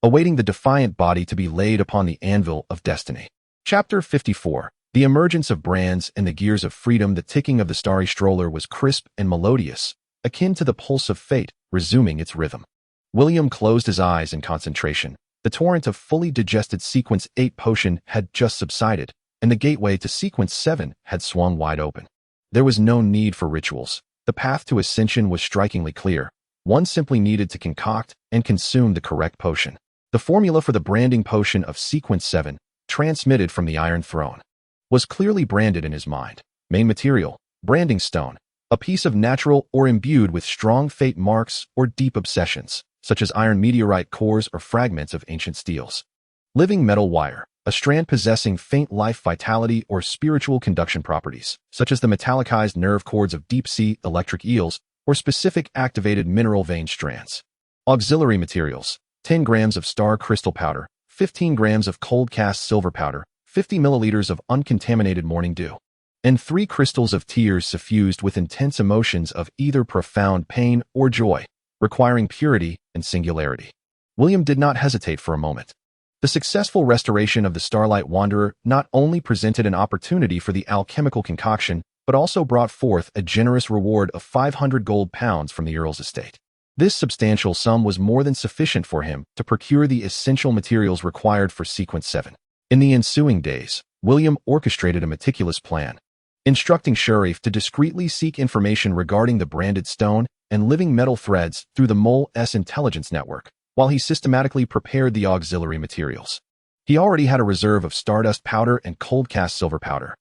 awaiting the defiant body to be laid upon the anvil of destiny. Chapter 54. The emergence of brands and the gears of freedom. The ticking of the starry stroller was crisp and melodious, akin to the pulse of fate resuming its rhythm. William closed his eyes in concentration. The torrent of fully digested Sequence 8 potion had just subsided, and the gateway to Sequence 7 had swung wide open. There was no need for rituals. The path to ascension was strikingly clear. One simply needed to concoct and consume the correct potion. The formula for the branding potion of Sequence 7, transmitted from the Iron Throne, was clearly branded in his mind. Main material, branding stone, a piece of natural or imbued with strong fate marks or deep obsessions, such as iron meteorite cores or fragments of ancient steels. Living metal wire, a strand possessing faint life vitality or spiritual conduction properties, such as the metallicized nerve cords of deep-sea electric eels or specific activated mineral vein strands. Auxiliary materials, 10 grams of star crystal powder, 15 grams of cold cast silver powder, 50 milliliters of uncontaminated morning dew, and 3 crystals of tears suffused with intense emotions of either profound pain or joy, requiring purity and singularity. William did not hesitate for a moment. The successful restoration of the Starlight Wanderer not only presented an opportunity for the alchemical concoction, but also brought forth a generous reward of 500 gold pounds from the Earl's estate. This substantial sum was more than sufficient for him to procure the essential materials required for Sequence 7. In the ensuing days, William orchestrated a meticulous plan, instructing Sheriff to discreetly seek information regarding the branded stone and living metal threads through the Mole's intelligence network, while he systematically prepared the auxiliary materials. He already had a reserve of stardust powder and cold cast silver powder.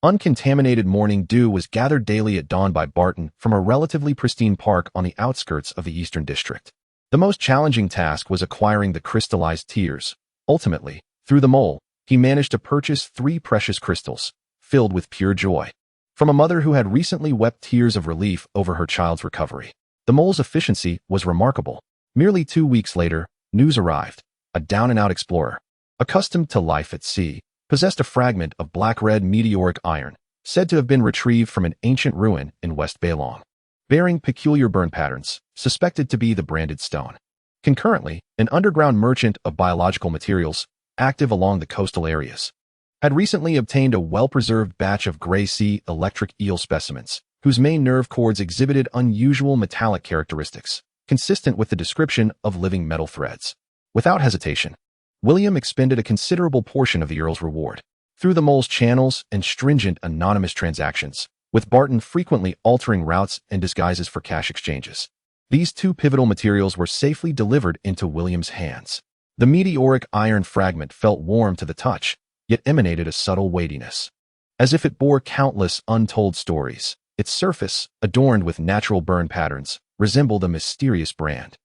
Uncontaminated morning dew was gathered daily at dawn by Barton from a relatively pristine park on the outskirts of the Eastern District. The most challenging task was acquiring the crystallized tears. Ultimately, through the Mole, he managed to purchase 3 precious crystals, filled with pure joy, from a mother who had recently wept tears of relief over her child's recovery. The Mole's efficiency was remarkable. Merely 2 weeks later, news arrived. A down-and-out explorer, accustomed to life at sea, possessed a fragment of black-red meteoric iron, said to have been retrieved from an ancient ruin in West Baylong, bearing peculiar burn patterns, suspected to be the branded stone. Concurrently, an underground merchant of biological materials, active along the coastal areas, had recently obtained a well-preserved batch of gray sea electric eel specimens, whose main nerve cords exhibited unusual metallic characteristics, consistent with the description of living metal threads. Without hesitation, William expended a considerable portion of the Earl's reward through the Mole's channels and stringent anonymous transactions, with Barton frequently altering routes and disguises for cash exchanges. These 2 pivotal materials were safely delivered into William's hands. The meteoric iron fragment felt warm to the touch, yet emanated a subtle weightiness, as if it bore countless untold stories. Its surface, adorned with natural burn patterns, resembled a mysterious brand.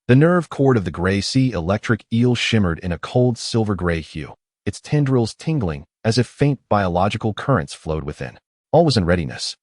The nerve cord of the gray sea electric eel shimmered in a cold silver-gray hue, its tendrils tingling as if faint biological currents flowed within. All was in readiness.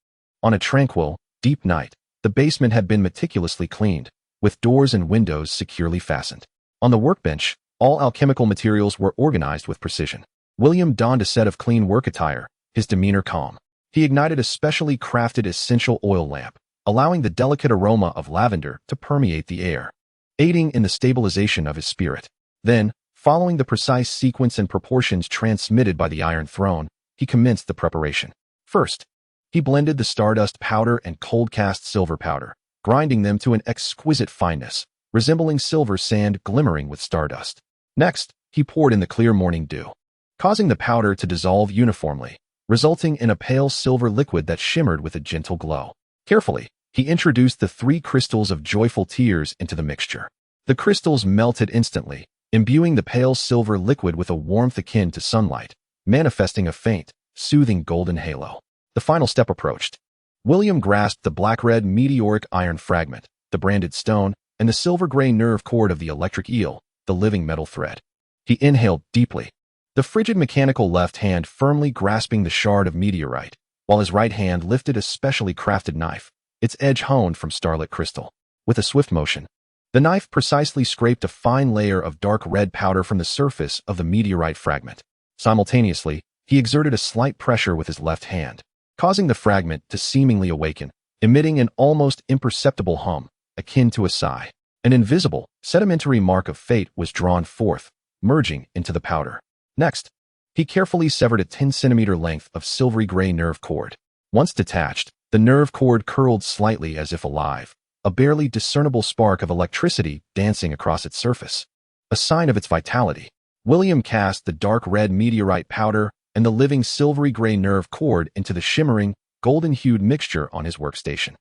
On a tranquil, deep night, the basement had been meticulously cleaned, with doors and windows securely fastened. On the workbench, all alchemical materials were organized with precision. William donned a set of clean work attire, his demeanor calm. He ignited a specially crafted essential oil lamp, allowing the delicate aroma of lavender to permeate the air, aiding in the stabilization of his spirit. Then, following the precise sequence and proportions transmitted by the Iron Throne, he commenced the preparation. First, he blended the stardust powder and cold cast silver powder, grinding them to an exquisite fineness, resembling silver sand glimmering with stardust. Next, he poured in the clear morning dew, causing the powder to dissolve uniformly, resulting in a pale silver liquid that shimmered with a gentle glow. Carefully, he introduced the 3 crystals of joyful tears into the mixture. The crystals melted instantly, imbuing the pale silver liquid with a warmth akin to sunlight, manifesting a faint, soothing golden halo. The final step approached. William grasped the black-red meteoric iron fragment, the branded stone, and the silver-gray nerve cord of the electric eel, the living metal thread. He inhaled deeply, the frigid mechanical left hand firmly grasping the shard of meteorite, while his right hand lifted a specially crafted knife, its edge honed from starlit crystal. With a swift motion, the knife precisely scraped a fine layer of dark red powder from the surface of the meteorite fragment. Simultaneously, he exerted a slight pressure with his left hand, causing the fragment to seemingly awaken, emitting an almost imperceptible hum, akin to a sigh. An invisible, sedimentary mark of fate was drawn forth, merging into the powder. Next, he carefully severed a 10-centimeter length of silvery gray nerve cord. Once detached, the nerve cord curled slightly as if alive, a barely discernible spark of electricity dancing across its surface. A sign of its vitality, William cast the dark red meteorite powder and the living silvery gray nerve cord into the shimmering, golden-hued mixture on his workstation.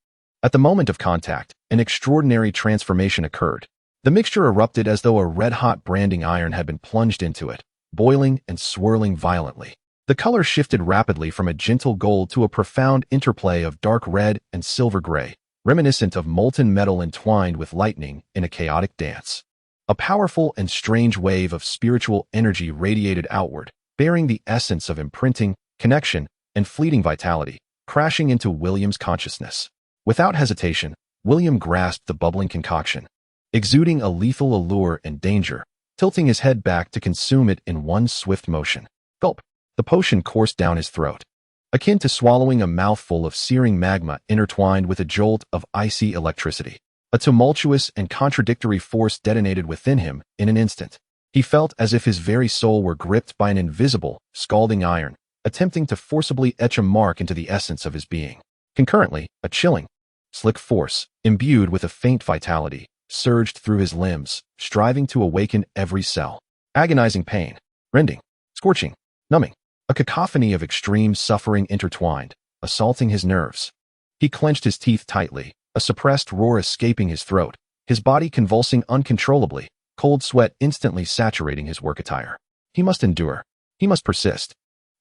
At the moment of contact, an extraordinary transformation occurred. The mixture erupted as though a red-hot branding iron had been plunged into it, boiling and swirling violently. The color shifted rapidly from a gentle gold to a profound interplay of dark red and silver gray, reminiscent of molten metal entwined with lightning in a chaotic dance. A powerful and strange wave of spiritual energy radiated outward, bearing the essence of imprinting, connection, and fleeting vitality, crashing into William's consciousness. Without hesitation, William grasped the bubbling concoction, exuding a lethal allure and danger, tilting his head back to consume it in one swift motion. Gulp! The potion coursed down his throat, akin to swallowing a mouthful of searing magma intertwined with a jolt of icy electricity. A tumultuous and contradictory force detonated within him in an instant. He felt as if his very soul were gripped by an invisible, scalding iron, attempting to forcibly etch a mark into the essence of his being. Concurrently, a chilling, slick force, imbued with a faint vitality, surged through his limbs, striving to awaken every cell. Agonizing pain, rending, scorching, numbing, a cacophony of extreme suffering intertwined, assaulting his nerves. He clenched his teeth tightly, a suppressed roar escaping his throat, his body convulsing uncontrollably, cold sweat instantly saturating his work attire. He must endure. He must persist.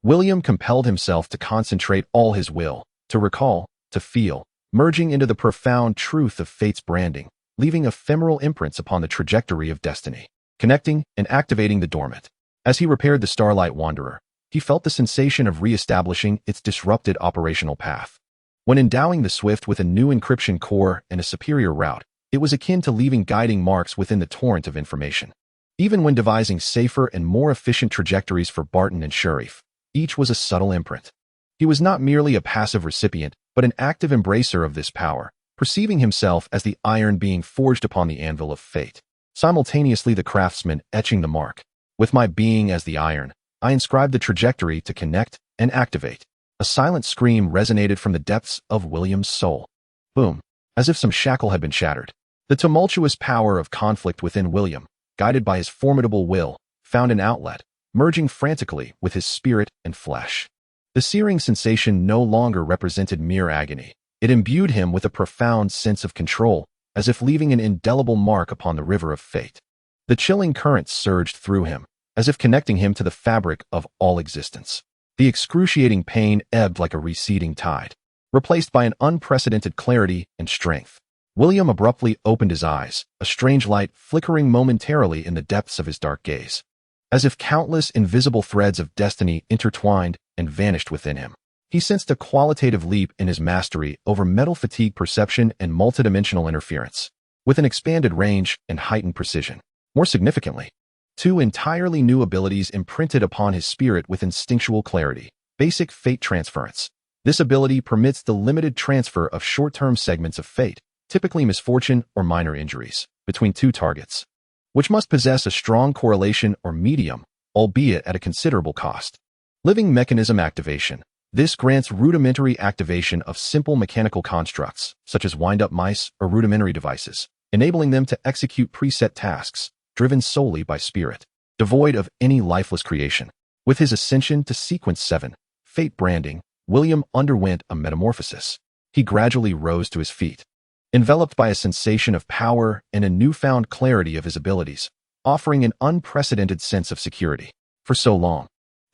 William compelled himself to concentrate all his will, to recall, to feel, merging into the profound truth of fate's branding, leaving ephemeral imprints upon the trajectory of destiny, connecting and activating the dormant. As he repaired the Starlight Wanderer, he felt the sensation of re-establishing its disrupted operational path. When endowing the Swift with a new encryption core and a superior route, it was akin to leaving guiding marks within the torrent of information. Even when devising safer and more efficient trajectories for Barton and Sharif, each was a subtle imprint. He was not merely a passive recipient, but an active embracer of this power, perceiving himself as the iron being forged upon the anvil of fate. Simultaneously the craftsman etching the mark. With my being as the iron, I inscribed the trajectory to connect and activate. A silent scream resonated from the depths of William's soul. Boom! As if some shackle had been shattered. The tumultuous power of conflict within William, guided by his formidable will, found an outlet, merging frantically with his spirit and flesh. The searing sensation no longer represented mere agony. It imbued him with a profound sense of control, as if leaving an indelible mark upon the river of fate. The chilling currents surged through him, as if connecting him to the fabric of all existence. The excruciating pain ebbed like a receding tide, replaced by an unprecedented clarity and strength. William abruptly opened his eyes, a strange light flickering momentarily in the depths of his dark gaze, as if countless invisible threads of destiny intertwined and vanished within him. He sensed a qualitative leap in his mastery over metal fatigue perception and multidimensional interference, with an expanded range and heightened precision. More significantly, two entirely new abilities imprinted upon his spirit with instinctual clarity. Basic fate transference. This ability permits the limited transfer of short-term segments of fate, typically misfortune or minor injuries, between two targets, which must possess a strong correlation or medium, albeit at a considerable cost. Living mechanism activation. This grants rudimentary activation of simple mechanical constructs, such as wind-up mice or rudimentary devices, enabling them to execute preset tasks, driven solely by spirit, devoid of any lifeless creation. With his ascension to Sequence 7, Fate branding, William underwent a metamorphosis. He gradually rose to his feet, enveloped by a sensation of power and a newfound clarity of his abilities. offering an unprecedented sense of security. For so long,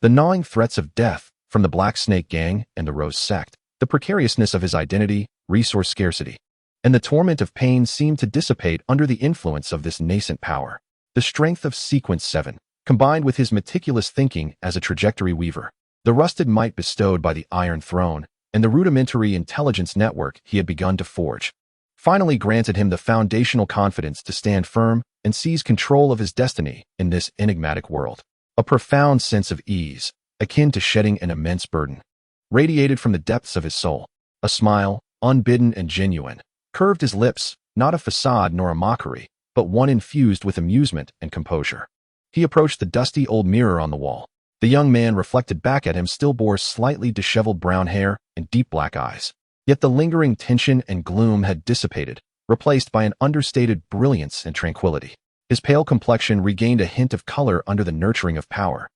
the gnawing threats of death from the Black Snake Gang and the Rose Sect, the precariousness of his identity, resource scarcity, and the torment of pain seemed to dissipate under the influence of this nascent power. The strength of Sequence 7, combined with his meticulous thinking as a trajectory weaver, the rusted might bestowed by the Iron Throne, and the rudimentary intelligence network he had begun to forge, finally granted him the foundational confidence to stand firm and seize control of his destiny in this enigmatic world. A profound sense of ease, akin to shedding an immense burden, radiated from the depths of his soul. A smile, unbidden and genuine, curved his lips, not a facade nor a mockery, but one infused with amusement and composure. He approached the dusty old mirror on the wall. The young man reflected back at him still bore slightly disheveled brown hair and deep black eyes. Yet the lingering tension and gloom had dissipated, replaced by an understated brilliance and tranquility. His pale complexion regained a hint of color under the nurturing of power,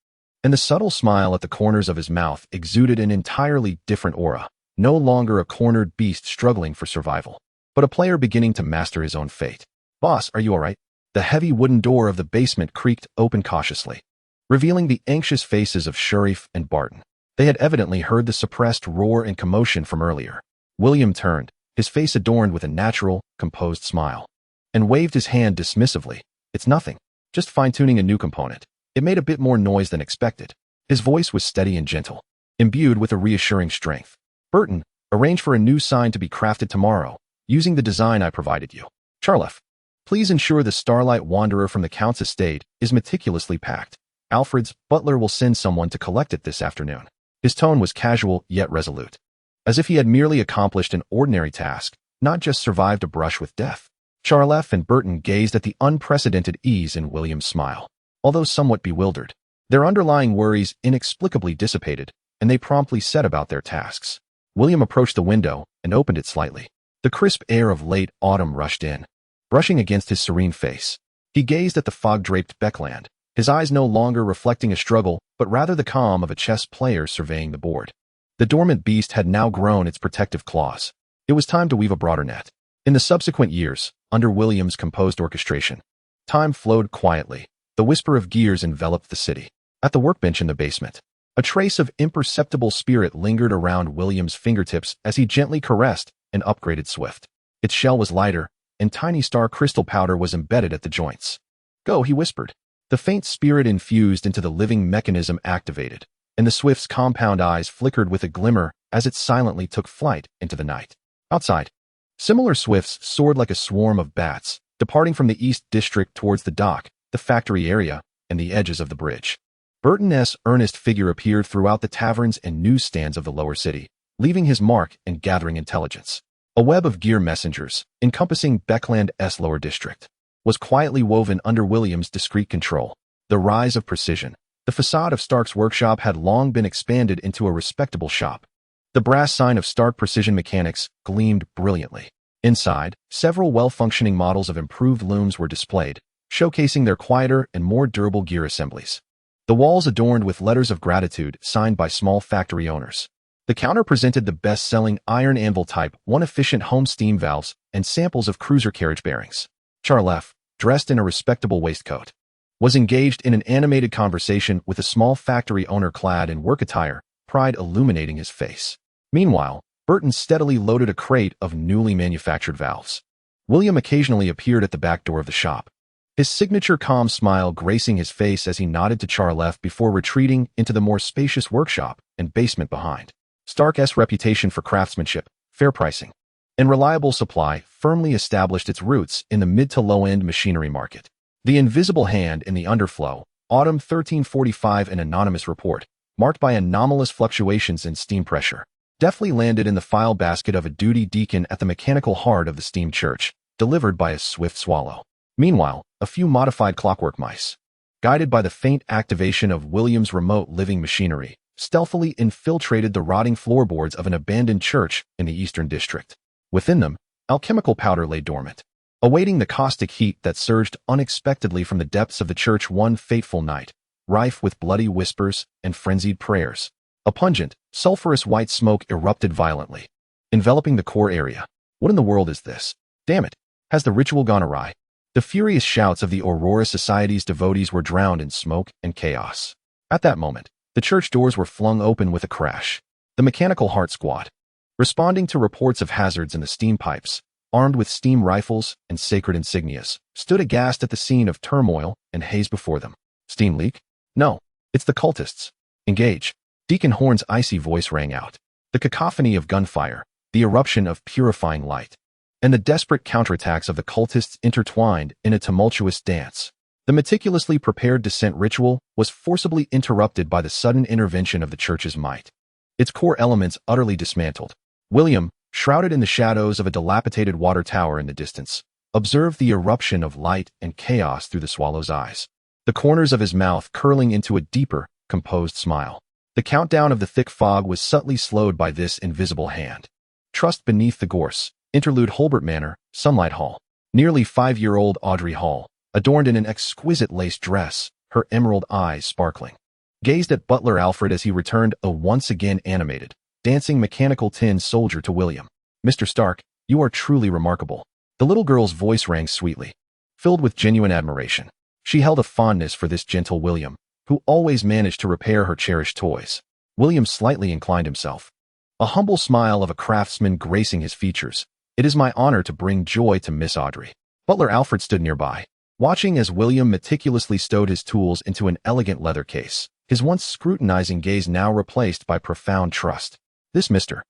and the subtle smile at the corners of his mouth exuded an entirely different aura, no longer a cornered beast struggling for survival, but a player beginning to master his own fate. "Boss, are you all right?" The heavy wooden door of the basement creaked open cautiously, revealing the anxious faces of Sharif and Barton. They had evidently heard the suppressed roar and commotion from earlier. William turned, his face adorned with a natural, composed smile, and waved his hand dismissively. "It's nothing. Just fine-tuning a new component." It made a bit more noise than expected. His voice was steady and gentle, imbued with a reassuring strength. "Burton, arrange for a new sign to be crafted tomorrow, using the design I provided you. Charlef, please ensure the Starlight Wanderer from the Count's estate is meticulously packed. Alfred's butler will send someone to collect it this afternoon." His tone was casual yet resolute, as if he had merely accomplished an ordinary task, not just survived a brush with death. Charlef and Burton gazed at the unprecedented ease in William's smile. Although somewhat bewildered, their underlying worries inexplicably dissipated, and they promptly set about their tasks. William approached the window and opened it slightly. The crisp air of late autumn rushed in, brushing against his serene face. He gazed at the fog-draped Backlund, his eyes no longer reflecting a struggle, but rather the calm of a chess player surveying the board. The dormant beast had now grown its protective claws. It was time to weave a broader net. In the subsequent years, under William's composed orchestration, time flowed quietly. The whisper of gears enveloped the city. At the workbench in the basement, a trace of imperceptible spirit lingered around William's fingertips as he gently caressed an upgraded Swift. Its shell was lighter, and tiny star crystal powder was embedded at the joints. "Go," he whispered. The faint spirit infused into the living mechanism activated, and the Swift's compound eyes flickered with a glimmer as it silently took flight into the night. Outside, similar Swifts soared like a swarm of bats, departing from the East District towards the dock, the factory area, and the edges of the bridge. Burton's earnest figure appeared throughout the taverns and newsstands of the lower city, leaving his mark and gathering intelligence. A web of gear messengers, encompassing Backlund's lower district, was quietly woven under William's discreet control. The rise of precision. The facade of Stark's workshop had long been expanded into a respectable shop. The brass sign of Stark Precision Mechanics gleamed brilliantly. Inside, several well-functioning models of improved looms were displayed, showcasing their quieter and more durable gear assemblies. The walls adorned with letters of gratitude signed by small factory owners. The counter presented the best-selling iron anvil type 1 efficient home steam valves and samples of cruiser carriage bearings. Charlef, dressed in a respectable waistcoat, was engaged in an animated conversation with a small factory owner clad in work attire, pride illuminating his face. Meanwhile, Burton steadily loaded a crate of newly manufactured valves. William occasionally appeared at the back door of the shop, his signature calm smile gracing his face as he nodded to Charlef before retreating into the more spacious workshop and basement behind. Stark's reputation for craftsmanship, fair pricing, and reliable supply firmly established its roots in the mid to low-end machinery market. The Invisible Hand in the Underflow, Autumn 1345, an anonymous report, marked by anomalous fluctuations in steam pressure, deftly landed in the file basket of a duty deacon at the mechanical heart of the steam church, delivered by a swift swallow. Meanwhile, a few modified clockwork mice, guided by the faint activation of William's remote living machinery, stealthily infiltrated the rotting floorboards of an abandoned church in the Eastern District. Within them, alchemical powder lay dormant, awaiting the caustic heat that surged unexpectedly from the depths of the church one fateful night, rife with bloody whispers and frenzied prayers. A pungent, sulphurous white smoke erupted violently, enveloping the core area. What in the world is this? Damn it! Has the ritual gone awry? The furious shouts of the Aurora Society's devotees were drowned in smoke and chaos. At that moment, the church doors were flung open with a crash. The mechanical heart squad, responding to reports of hazards in the steam pipes, armed with steam rifles and sacred insignias, stood aghast at the scene of turmoil and haze before them. Steam leak? No, it's the cultists. Engage. Deacon Horn's icy voice rang out. The cacophony of gunfire, the eruption of purifying light, and the desperate counterattacks of the cultists intertwined in a tumultuous dance. The meticulously prepared descent ritual was forcibly interrupted by the sudden intervention of the church's might. Its core elements utterly dismantled. William, shrouded in the shadows of a dilapidated water tower in the distance, observed the eruption of light and chaos through the swallow's eyes, the corners of his mouth curling into a deeper, composed smile. The countdown of the thick fog was subtly slowed by this invisible hand. Trust beneath the gorse. Interlude Holbert Manor, Sunlight Hall. Nearly 5-year-old Audrey Hall, adorned in an exquisite lace dress, her emerald eyes sparkling, gazed at butler Alfred as he returned a once again animated, dancing mechanical tin soldier to William. Mr. Stark, you are truly remarkable. The little girl's voice rang sweetly, filled with genuine admiration. She held a fondness for this gentle William, who always managed to repair her cherished toys. William slightly inclined himself, a humble smile of a craftsman gracing his features. It is my honor to bring joy to Miss Audrey. Butler Alfred stood nearby, watching as William meticulously stowed his tools into an elegant leather case, his once scrutinizing gaze now replaced by profound trust. This Mr.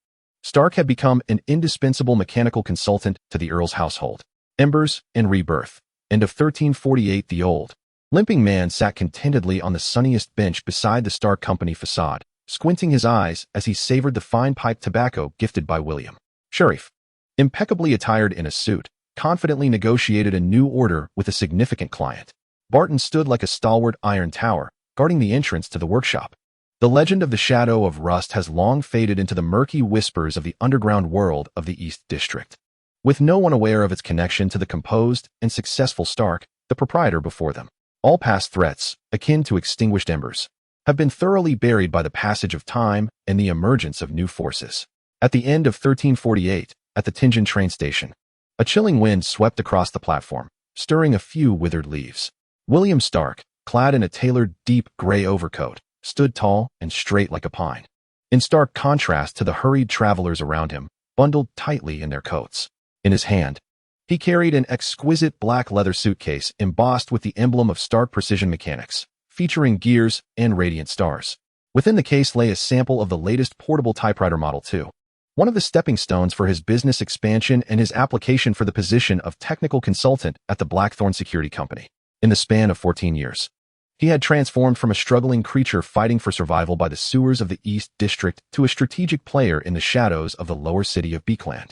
Stark had become an indispensable mechanical consultant to the Earl's household. Embers and rebirth. End of 1348. The old, limping man sat contentedly on the sunniest bench beside the Stark Company facade, squinting his eyes as he savored the fine pipe tobacco gifted by William. Sheriff, impeccably attired in a suit, confidently negotiated a new order with a significant client. Barton stood like a stalwart iron tower, guarding the entrance to the workshop. The legend of the Shadow of Rust has long faded into the murky whispers of the underground world of the East District, with no one aware of its connection to the composed and successful Stark, the proprietor before them. All past threats, akin to extinguished embers, have been thoroughly buried by the passage of time and the emergence of new forces. At the end of 1348, at the Tingen train station, a chilling wind swept across the platform, stirring a few withered leaves. William Stark, clad in a tailored deep gray overcoat, stood tall and straight like a pine, in stark contrast to the hurried travelers around him, bundled tightly in their coats. In his hand, he carried an exquisite black leather suitcase embossed with the emblem of Stark Precision Mechanics, featuring gears and radiant stars. Within the case lay a sample of the latest portable typewriter Model 2, one of the stepping stones for his business expansion and his application for the position of technical consultant at the Blackthorn Security Company. In the span of 14 years, he had transformed from a struggling creature fighting for survival by the sewers of the East District to a strategic player in the shadows of the lower city of Backlund.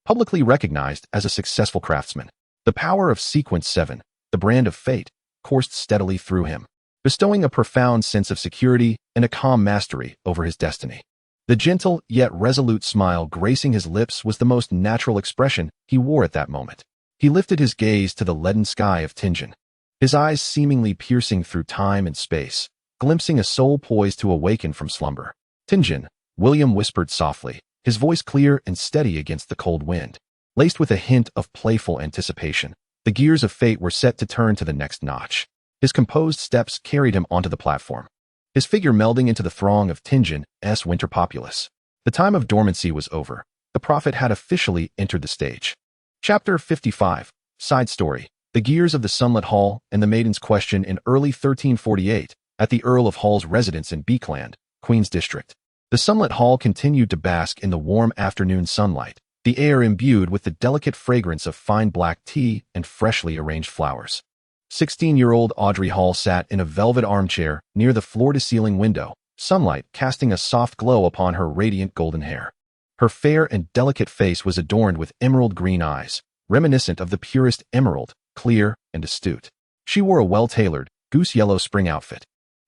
Publicly recognized as a successful craftsman, the power of Sequence 7, the brand of fate, coursed steadily through him, bestowing a profound sense of security and a calm mastery over his destiny. The gentle yet resolute smile gracing his lips was the most natural expression he wore at that moment. He lifted his gaze to the leaden sky of Tingen, his eyes seemingly piercing through time and space, glimpsing a soul poised to awaken from slumber. Tingen, William whispered softly, his voice clear and steady against the cold wind, laced with a hint of playful anticipation. The gears of fate were set to turn to the next notch. His composed steps carried him onto the platform, his figure melding into the throng of Tingen's winter populace. The time of dormancy was over. The prophet had officially entered the stage. Chapter 55. Side Story. The gears of the Sunlit Hall and the Maiden's Question in early 1348, at the Earl of Hall's residence in Backlund, Queen's District. The Sunlit Hall continued to bask in the warm afternoon sunlight, the air imbued with the delicate fragrance of fine black tea and freshly arranged flowers. 16-year-old Audrey Hall sat in a velvet armchair near the floor-to-ceiling window, sunlight casting a soft glow upon her radiant golden hair. Her fair and delicate face was adorned with emerald green eyes, reminiscent of the purest emerald, clear and astute. She wore a well-tailored, goose-yellow spring outfit,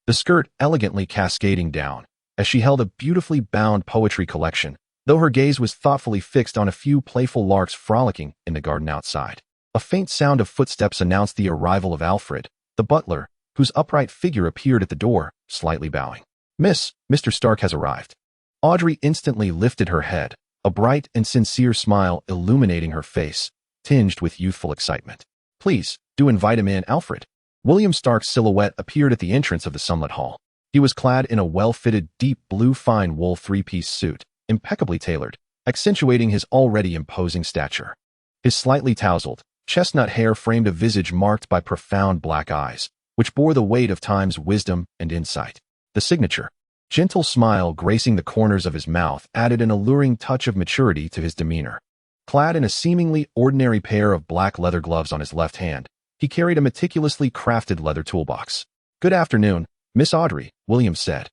the skirt elegantly cascading down, as she held a beautifully bound poetry collection, though her gaze was thoughtfully fixed on a few playful larks frolicking in the garden outside. A faint sound of footsteps announced the arrival of Alfred, the butler, whose upright figure appeared at the door, slightly bowing. Mr. Stark has arrived." Audrey instantly lifted her head, a bright and sincere smile illuminating her face, tinged with youthful excitement. Please, do invite him in, Alfred. William Stark's silhouette appeared at the entrance of the sunlit hall. He was clad in a well-fitted, deep blue fine wool three-piece suit, impeccably tailored, accentuating his already imposing stature. His slightly tousled, chestnut hair framed a visage marked by profound black eyes, which bore the weight of time's wisdom and insight. The signature, gentle smile gracing the corners of his mouth added an alluring touch of maturity to his demeanor. Clad in a seemingly ordinary pair of black leather gloves on his left hand, he carried a meticulously crafted leather toolbox. "Good afternoon, Miss Audrey," William said,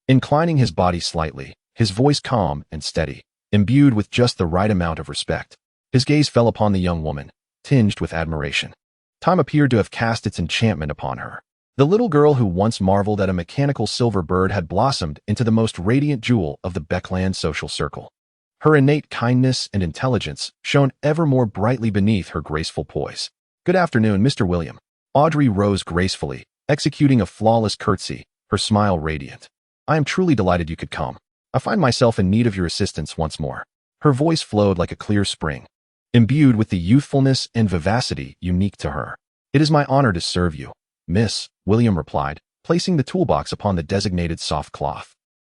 inclining his body slightly, his voice calm and steady, imbued with just the right amount of respect. His gaze fell upon the young woman, tinged with admiration. Time appeared to have cast its enchantment upon her. The little girl who once marveled at a mechanical silver bird had blossomed into the most radiant jewel of the Backlund social circle. Her innate kindness and intelligence shone ever more brightly beneath her graceful poise. "Good afternoon, Mr. William." Audrey rose gracefully, executing a flawless curtsy, her smile radiant. "I am truly delighted you could come. I find myself in need of your assistance once more." Her voice flowed like a clear spring, imbued with the youthfulness and vivacity unique to her. "It is my honor to serve you, Miss," William replied, placing the toolbox upon the designated soft cloth.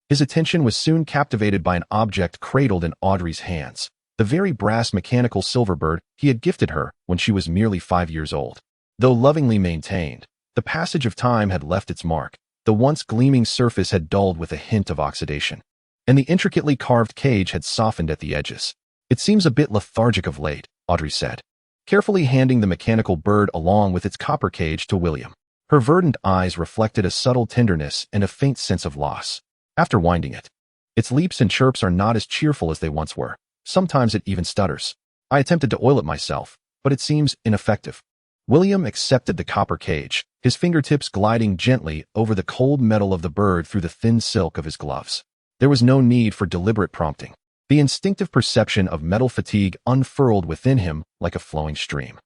His attention was soon captivated by an object cradled in Audrey's hands, the very brass mechanical silver bird he had gifted her when she was merely 5 years old. Though lovingly maintained, the passage of time had left its mark. The once gleaming surface had dulled with a hint of oxidation, and the intricately carved cage had softened at the edges. "It seems a bit lethargic of late," Audrey said, carefully handing the mechanical bird along with its copper cage to William. Her verdant eyes reflected a subtle tenderness and a faint sense of loss. After winding it, its leaps and chirps are not as cheerful as they once were. Sometimes it even stutters. I attempted to oil it myself, but it seems ineffective. William accepted the copper cage, his fingertips gliding gently over the cold metal of the bird through the thin silk of his gloves. There was no need for deliberate prompting. The instinctive perception of metal fatigue unfurled within him like a flowing stream.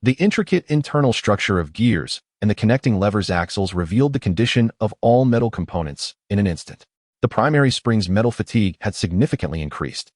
The intricate internal structure of gears and the connecting levers axles revealed the condition of all metal components in an instant. The primary spring's metal fatigue had significantly increased.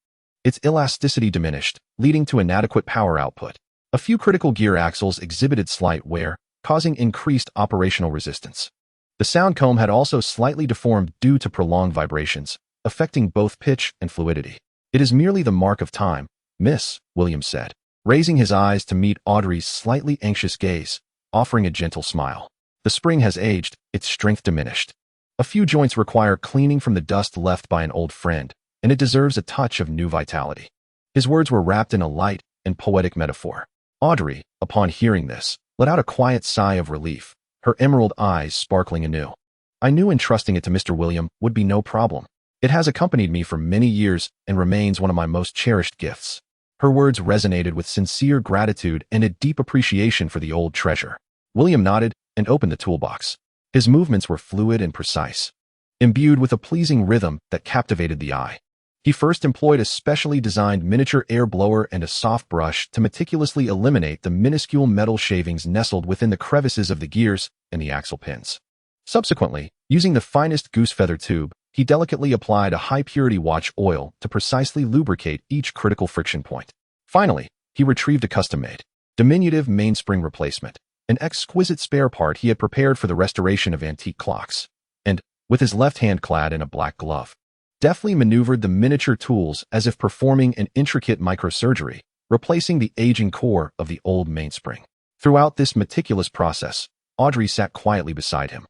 Its elasticity diminished, leading to inadequate power output. A few critical gear axles exhibited slight wear, causing increased operational resistance. The sound comb had also slightly deformed due to prolonged vibrations, affecting both pitch and fluidity. "It is merely the mark of time, Miss," William said, raising his eyes to meet Audrey's slightly anxious gaze, offering a gentle smile. "The spring has aged, its strength diminished. A few joints require cleaning from the dust left by an old friend, and it deserves a touch of new vitality." His words were wrapped in a light and poetic metaphor. Audrey, upon hearing this, let out a quiet sigh of relief, her emerald eyes sparkling anew. "I knew entrusting it to Mr. William would be no problem. It has accompanied me for many years and remains one of my most cherished gifts." Her words resonated with sincere gratitude and a deep appreciation for the old treasure. William nodded and opened the toolbox. His movements were fluid and precise, imbued with a pleasing rhythm that captivated the eye. He first employed a specially designed miniature air blower and a soft brush to meticulously eliminate the minuscule metal shavings nestled within the crevices of the gears and the axle pins. Subsequently, using the finest goose feather tube, he delicately applied a high-purity watch oil to precisely lubricate each critical friction point. Finally, he retrieved a custom-made, diminutive mainspring replacement, an exquisite spare part he had prepared for the restoration of antique clocks, and, with his left hand clad in a black glove, deftly maneuvered the miniature tools as if performing an intricate microsurgery, replacing the aging core of the old mainspring. Throughout this meticulous process, Audrey sat quietly beside him,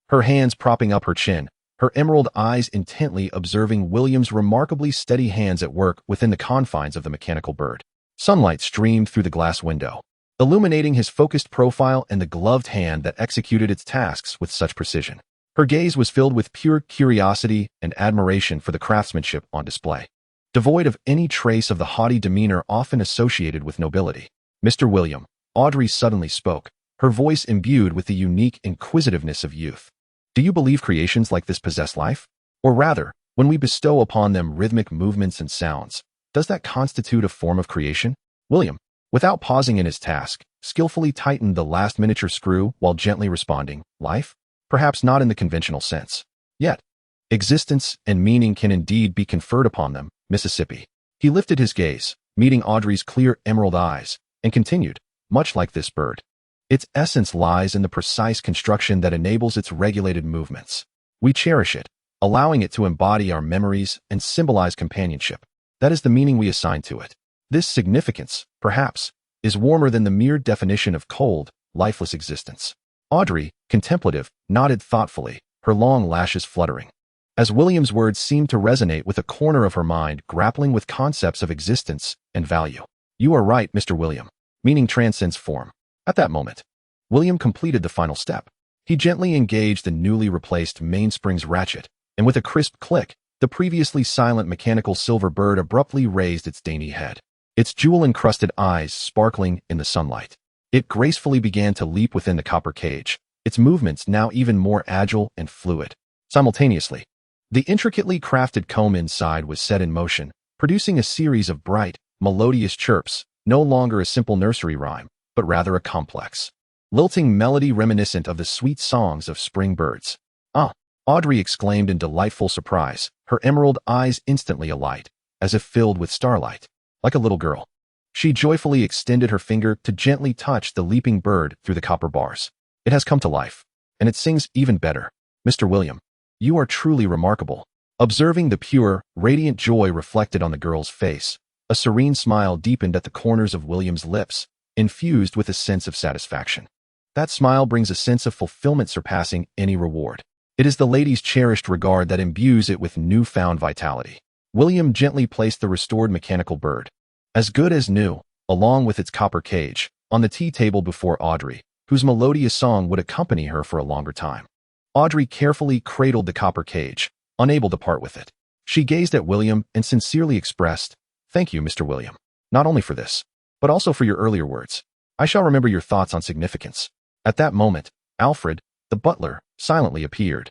her hands propping up her chin, her emerald eyes intently observing William's remarkably steady hands at work within the confines of the mechanical bird. Sunlight streamed through the glass window, illuminating his focused profile and the gloved hand that executed its tasks with such precision. Her gaze was filled with pure curiosity and admiration for the craftsmanship on display, devoid of any trace of the haughty demeanor often associated with nobility. "Mr. William," Audrey suddenly spoke, her voice imbued with the unique inquisitiveness of youth. "Do you believe creations like this possess life? Or rather, when we bestow upon them rhythmic movements and sounds, does that constitute a form of creation?" William, without pausing in his task, skillfully tightened the last miniature screw while gently responding, "Life? Perhaps not in the conventional sense. Yet, existence and meaning can indeed be conferred upon them, Mississippi." He lifted his gaze, meeting Audrey's clear emerald eyes, and continued, much like this bird. Its essence lies in the precise construction that enables its regulated movements. We cherish it, allowing it to embody our memories and symbolize companionship. That is the meaning we assign to it. This significance, perhaps, is warmer than the mere definition of cold, lifeless existence. Audrey, contemplative, nodded thoughtfully, her long lashes fluttering. As William's words seemed to resonate with a corner of her mind grappling with concepts of existence and value. You are right, Mr. William. Meaning transcends form. At that moment, William completed the final step. He gently engaged the newly replaced mainspring's ratchet, and with a crisp click, the previously silent mechanical silver bird abruptly raised its dainty head, its jewel-encrusted eyes sparkling in the sunlight. It gracefully began to leap within the copper cage, its movements now even more agile and fluid. Simultaneously, the intricately crafted comb inside was set in motion, producing a series of bright, melodious chirps, no longer a simple nursery rhyme, but rather a complex, lilting melody reminiscent of the sweet songs of spring birds. "Ah!" Audrey exclaimed in delightful surprise, her emerald eyes instantly alight, as if filled with starlight. Like a little girl, she joyfully extended her finger to gently touch the leaping bird through the copper bars. "It has come to life, and it sings even better. Mr. William, you are truly remarkable." Observing the pure, radiant joy reflected on the girl's face, a serene smile deepened at the corners of William's lips, infused with a sense of satisfaction. That smile brings a sense of fulfillment surpassing any reward. It is the lady's cherished regard that imbues it with newfound vitality. William gently placed the restored mechanical bird, as good as new, along with its copper cage, on the tea table before Audrey, whose melodious song would accompany her for a longer time. Audrey carefully cradled the copper cage, unable to part with it. She gazed at William and sincerely expressed, "Thank you, Mr. William, not only for this, but also for your earlier words. I shall remember your thoughts on significance." At that moment, Alfred, the butler, silently appeared,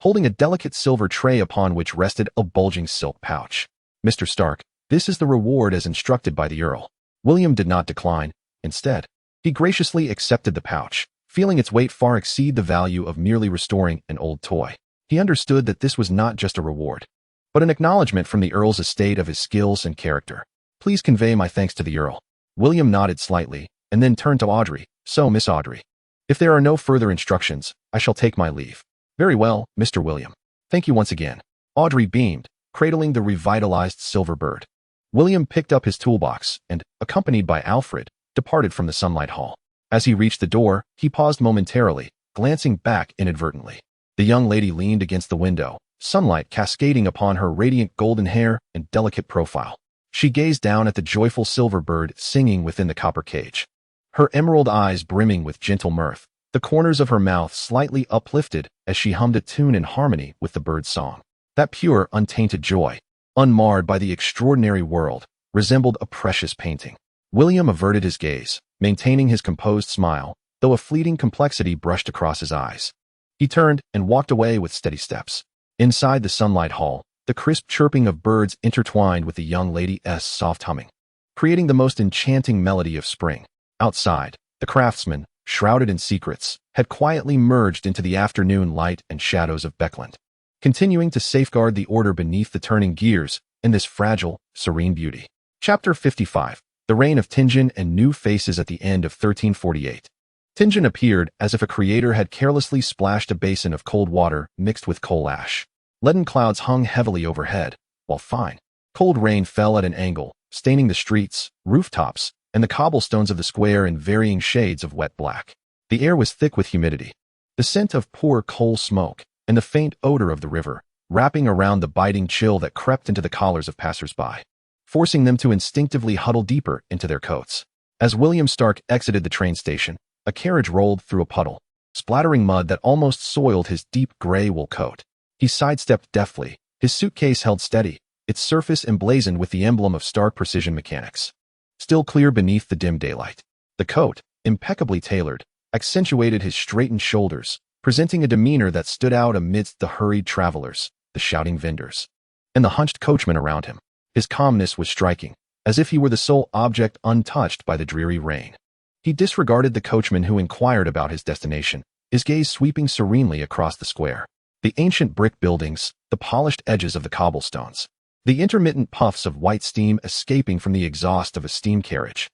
holding a delicate silver tray upon which rested a bulging silk pouch. "Mr. Stark, this is the reward as instructed by the Earl." William did not decline. Instead, he graciously accepted the pouch, feeling its weight far exceed the value of merely restoring an old toy. He understood that this was not just a reward, but an acknowledgement from the Earl's estate of his skills and character. "Please convey my thanks to the Earl." William nodded slightly, and then turned to Audrey. "So, Miss Audrey, if there are no further instructions, I shall take my leave." "Very well, Mr. William. Thank you once again." Audrey beamed, cradling the revitalized silver bird. William picked up his toolbox and, accompanied by Alfred, departed from the Sunlight Hall. As he reached the door, he paused momentarily, glancing back inadvertently. The young lady leaned against the window, sunlight cascading upon her radiant golden hair and delicate profile. She gazed down at the joyful silver bird singing within the copper cage, her emerald eyes brimming with gentle mirth, the corners of her mouth slightly uplifted as she hummed a tune in harmony with the bird's song. That pure, untainted joy, unmarred by the extraordinary world, resembled a precious painting. William averted his gaze, maintaining his composed smile, though a fleeting complexity brushed across his eyes. He turned and walked away with steady steps. Inside the Sunlight Hall, the crisp chirping of birds intertwined with the young lady's soft humming, creating the most enchanting melody of spring. Outside, the craftsman, shrouded in secrets, had quietly merged into the afternoon light and shadows of Backlund, continuing to safeguard the order beneath the turning gears in this fragile, serene beauty. Chapter 55. The Reign of Tingen and New Faces at the end of 1348. Tingen appeared as if a creator had carelessly splashed a basin of cold water mixed with coal ash. Leaden clouds hung heavily overhead, while fine, cold rain fell at an angle, staining the streets, rooftops, and the cobblestones of the square in varying shades of wet black. The air was thick with humidity, the scent of poor coal smoke, and the faint odor of the river, wrapping around the biting chill that crept into the collars of passers-by, forcing them to instinctively huddle deeper into their coats. As William Stark exited the train station, a carriage rolled through a puddle, splattering mud that almost soiled his deep gray wool coat. He sidestepped deftly, his suitcase held steady, its surface emblazoned with the emblem of Stark Precision Mechanics, still clear beneath the dim daylight. The coat, impeccably tailored, accentuated his straightened shoulders, presenting a demeanor that stood out amidst the hurried travelers, the shouting vendors, and the hunched coachman around him. His calmness was striking, as if he were the sole object untouched by the dreary rain. He disregarded the coachman who inquired about his destination, his gaze sweeping serenely across the square. The ancient brick buildings, the polished edges of the cobblestones, the intermittent puffs of white steam escaping from the exhaust of a steam carriage.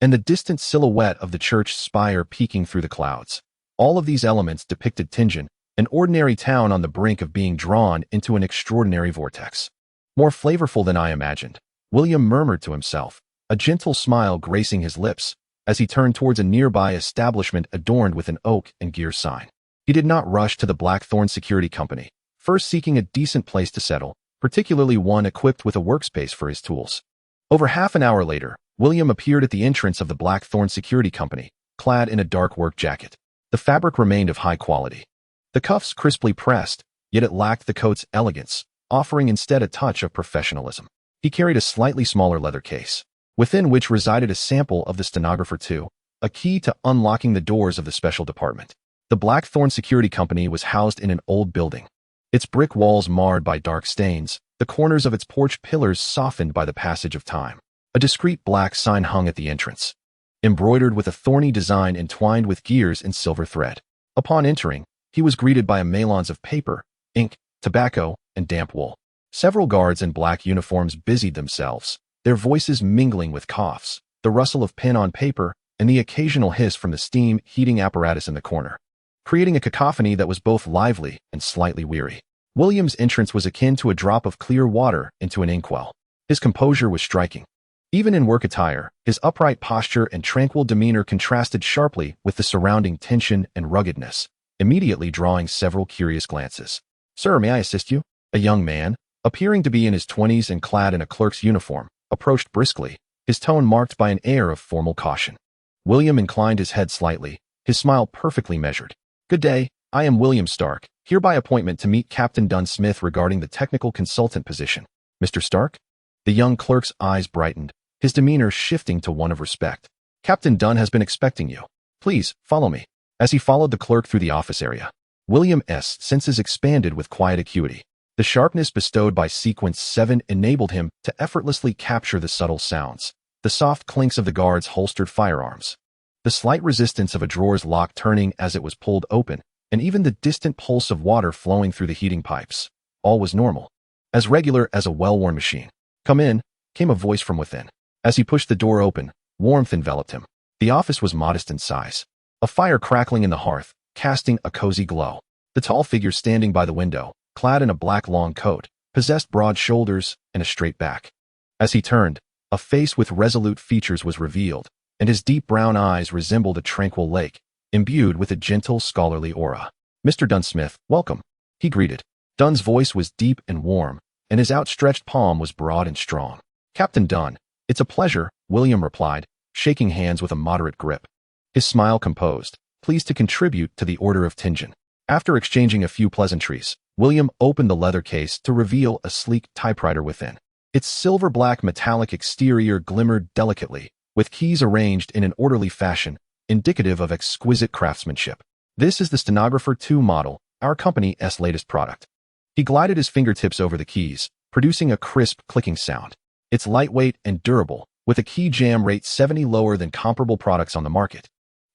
and the distant silhouette of the church spire peeking through the clouds. All of these elements depicted Tingen, an ordinary town on the brink of being drawn into an extraordinary vortex. More flavorful than I imagined, William murmured to himself, a gentle smile gracing his lips, as he turned towards a nearby establishment adorned with an oak and gear sign. He did not rush to the Blackthorn Security Company, first seeking a decent place to settle, particularly one equipped with a workspace for his tools. Over half an hour later, William appeared at the entrance of the Blackthorn Security Company, clad in a dark work jacket. The fabric remained of high quality. The cuffs crisply pressed, yet it lacked the coat's elegance, offering instead a touch of professionalism. He carried a slightly smaller leather case, within which resided a sample of the stenographer 2, a key to unlocking the doors of the special department. The Blackthorn Security Company was housed in an old building, its brick walls marred by dark stains, the corners of its porch pillars softened by the passage of time. A discreet black sign hung at the entrance, embroidered with a thorny design entwined with gears and silver thread. Upon entering, he was greeted by a melange of paper, ink, tobacco, and damp wool. Several guards in black uniforms busied themselves, their voices mingling with coughs, the rustle of pen on paper, and the occasional hiss from the steam heating apparatus in the corner, creating a cacophony that was both lively and slightly weary. William's entrance was akin to a drop of clear water into an inkwell. His composure was striking. Even in work attire, his upright posture and tranquil demeanor contrasted sharply with the surrounding tension and ruggedness, immediately drawing several curious glances. "Sir, may I assist you?" A young man, appearing to be in his 20s and clad in a clerk's uniform, approached briskly, his tone marked by an air of formal caution. William inclined his head slightly, his smile perfectly measured. "Good day, I am William Stark, here by appointment to meet Captain Dunn Smith regarding the technical consultant position." "Mr. Stark?" The young clerk's eyes brightened, his demeanor shifting to one of respect. "Captain Dunn has been expecting you. Please, follow me." As he followed the clerk through the office area, William's senses expanded with quiet acuity. The sharpness bestowed by Sequence 7 enabled him to effortlessly capture the subtle sounds, the soft clinks of the guards' holstered firearms, the slight resistance of a drawer's lock turning as it was pulled open, and even the distant pulse of water flowing through the heating pipes. All was normal, as regular as a well-worn machine. "Come in," came a voice from within. As he pushed the door open, warmth enveloped him. The office was modest in size, a fire crackling in the hearth, casting a cozy glow. The tall figure standing by the window, clad in a black long coat, possessed broad shoulders and a straight back. As he turned, a face with resolute features was revealed, and his deep brown eyes resembled a tranquil lake, imbued with a gentle, scholarly aura. "Mr. Dunn Smith, welcome," he greeted. Dunn's voice was deep and warm, and his outstretched palm was broad and strong. "Captain Dunn, it's a pleasure," William replied, shaking hands with a moderate grip. His smile composed, pleased to contribute to the Order of Tingen. After exchanging a few pleasantries, William opened the leather case to reveal a sleek typewriter within. Its silver-black metallic exterior glimmered delicately, with keys arranged in an orderly fashion, indicative of exquisite craftsmanship. "This is the Stenographer 2 model, our company's latest product." He glided his fingertips over the keys, producing a crisp clicking sound. It's lightweight and durable, with a key jam rate 70 lower than comparable products on the market.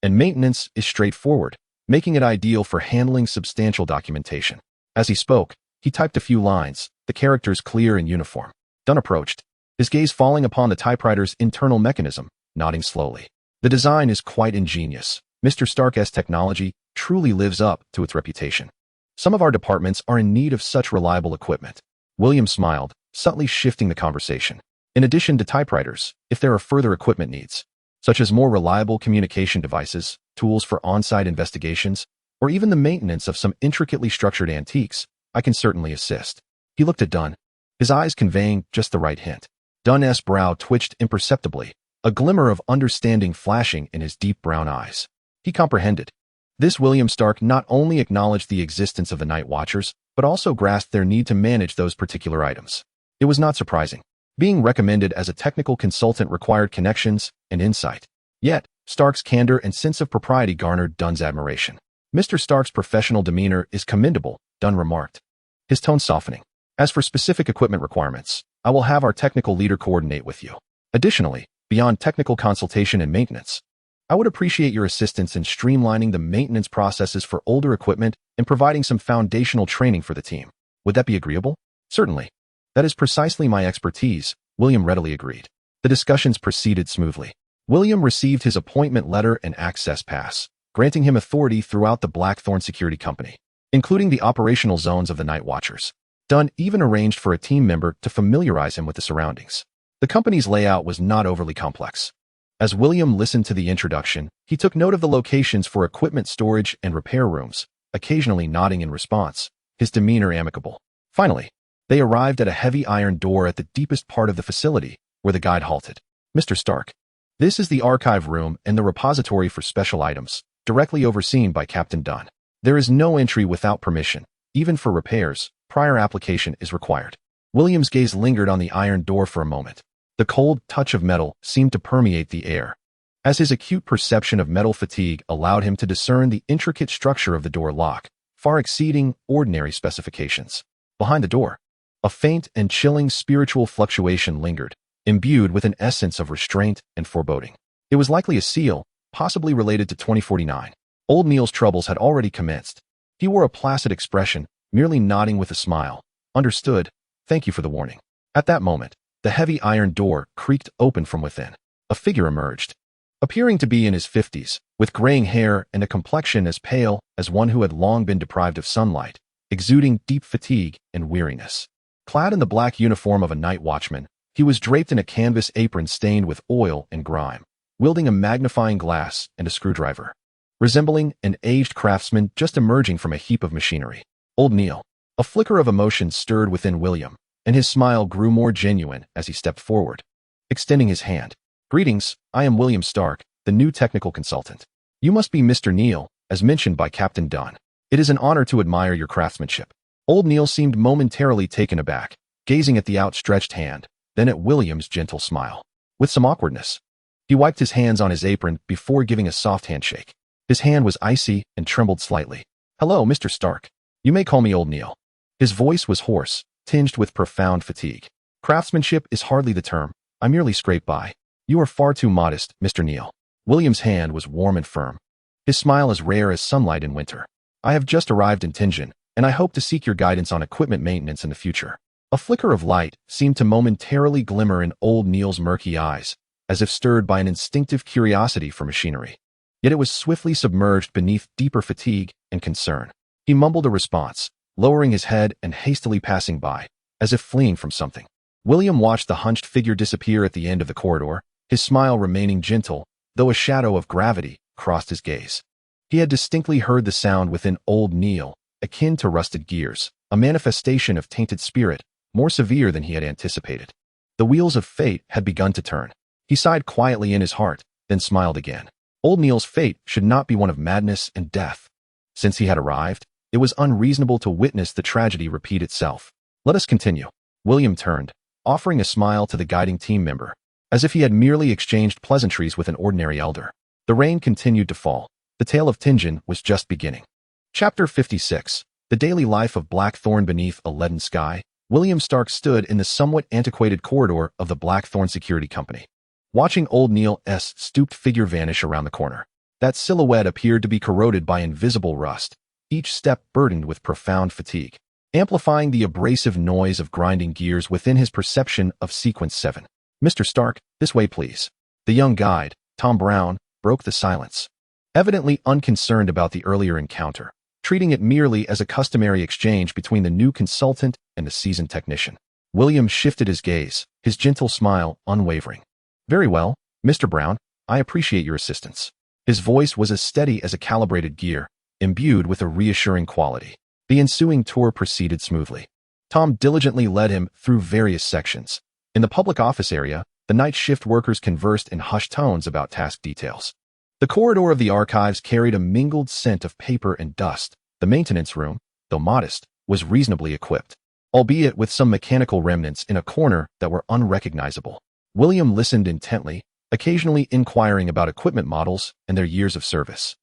And maintenance is straightforward, making it ideal for handling substantial documentation. As he spoke, he typed a few lines, the characters clear and uniform. Dunn approached, his gaze falling upon the typewriter's internal mechanism, nodding slowly. "The design is quite ingenious. Mr. Stark's technology truly lives up to its reputation. Some of our departments are in need of such reliable equipment." William smiled, subtly shifting the conversation. "In addition to typewriters, if there are further equipment needs, such as more reliable communication devices, tools for on-site investigations, or even the maintenance of some intricately structured antiques, I can certainly assist." He looked at Dunn, his eyes conveying just the right hint. Dunn's brow twitched imperceptibly, a glimmer of understanding flashing in his deep brown eyes. He comprehended. This William Stark not only acknowledged the existence of the Night Watchers, but also grasped their need to manage those particular items. It was not surprising. Being recommended as a technical consultant required connections and insight. Yet, Stark's candor and sense of propriety garnered Dunn's admiration. "Mr. Stark's professional demeanor is commendable," Dunn remarked, his tone softening. "As for specific equipment requirements, I will have our technical leader coordinate with you. Additionally, beyond technical consultation and maintenance, I would appreciate your assistance in streamlining the maintenance processes for older equipment and providing some foundational training for the team. Would that be agreeable?" "Certainly. That is precisely my expertise," William readily agreed. The discussions proceeded smoothly. William received his appointment letter and access pass, granting him authority throughout the Blackthorn Security Company, including the operational zones of the Night Watchers. Dunn even arranged for a team member to familiarize him with the surroundings. The company's layout was not overly complex. As William listened to the introduction, he took note of the locations for equipment storage and repair rooms, occasionally nodding in response, his demeanor amicable. Finally, they arrived at a heavy iron door at the deepest part of the facility, where the guide halted. "Mr. Stark, this is the archive room and the repository for special items, directly overseen by Captain Dunn. There is no entry without permission. Even for repairs, prior application is required." William's gaze lingered on the iron door for a moment. The cold touch of metal seemed to permeate the air, as his acute perception of metal fatigue allowed him to discern the intricate structure of the door lock, far exceeding ordinary specifications. Behind the door, a faint and chilling spiritual fluctuation lingered, imbued with an essence of restraint and foreboding. It was likely a seal, possibly related to 2049. Old Neil's troubles had already commenced. He wore a placid expression, merely nodding with a smile. "Understood. Thank you for the warning." At that moment, the heavy iron door creaked open from within. A figure emerged, appearing to be in his 50s, with graying hair and a complexion as pale as one who had long been deprived of sunlight, exuding deep fatigue and weariness. Clad in the black uniform of a night watchman, he was draped in a canvas apron stained with oil and grime, wielding a magnifying glass and a screwdriver, resembling an aged craftsman just emerging from a heap of machinery. Old Neil. A flicker of emotion stirred within William, and his smile grew more genuine as he stepped forward, extending his hand. "Greetings, I am William Stark, the new technical consultant. You must be Mr. Neil, as mentioned by Captain Dunn. It is an honor to admire your craftsmanship." Old Neil seemed momentarily taken aback, gazing at the outstretched hand, then at William's gentle smile. With some awkwardness, he wiped his hands on his apron before giving a soft handshake. His hand was icy and trembled slightly. "Hello, Mr. Stark. You may call me Old Neil." His voice was hoarse, tinged with profound fatigue. "Craftsmanship is hardly the term. I merely scrape by. You are far too modest, Mr. Neil." William's hand was warm and firm, his smile as rare as sunlight in winter. "I have just arrived in Tingen, and I hope to seek your guidance on equipment maintenance in the future." A flicker of light seemed to momentarily glimmer in Old Neil's murky eyes, as if stirred by an instinctive curiosity for machinery. Yet it was swiftly submerged beneath deeper fatigue and concern. He mumbled a response, lowering his head and hastily passing by, as if fleeing from something. William watched the hunched figure disappear at the end of the corridor, his smile remaining gentle, though a shadow of gravity crossed his gaze. He had distinctly heard the sound within Old Neil, akin to rusted gears, a manifestation of tainted spirit, more severe than he had anticipated. The wheels of fate had begun to turn. He sighed quietly in his heart, then smiled again. Old Neil's fate should not be one of madness and death. Since he had arrived, it was unreasonable to witness the tragedy repeat itself. "Let us continue." William turned, offering a smile to the guiding team member, as if he had merely exchanged pleasantries with an ordinary elder. The rain continued to fall. The tale of Tingen was just beginning. Chapter 56. The daily life of Blackthorn beneath a leaden sky. William Stark stood in the somewhat antiquated corridor of the Blackthorn Security Company, watching Old Neil's stooped figure vanish around the corner. That silhouette appeared to be corroded by invisible rust, each step burdened with profound fatigue, amplifying the abrasive noise of grinding gears within his perception of Sequence 7. "Mr. Stark, this way please." The young guide, Tom Brown, broke the silence, evidently unconcerned about the earlier encounter, treating it merely as a customary exchange between the new consultant and the seasoned technician. William shifted his gaze, his gentle smile unwavering. "Very well, Mr. Brown, I appreciate your assistance." His voice was as steady as a calibrated gear, imbued with a reassuring quality. The ensuing tour proceeded smoothly. Tom diligently led him through various sections. In the public office area, the night shift workers conversed in hushed tones about task details. The corridor of the archives carried a mingled scent of paper and dust. The maintenance room, though modest, was reasonably equipped, albeit with some mechanical remnants in a corner that were unrecognizable. William listened intently, occasionally inquiring about equipment models and their years of service.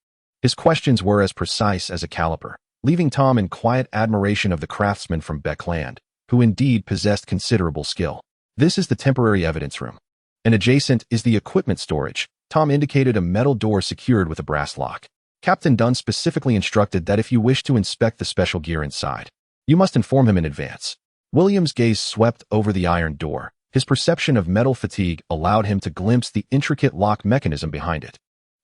His questions were as precise as a caliper, leaving Tom in quiet admiration of the craftsman from Backlund, who indeed possessed considerable skill. "This is the temporary evidence room, and adjacent is the equipment storage." Tom indicated a metal door secured with a brass lock. "Captain Dunn specifically instructed that if you wish to inspect the special gear inside, you must inform him in advance." William's gaze swept over the iron door, His perception of metal fatigue allowed him to glimpse the intricate lock mechanism behind it.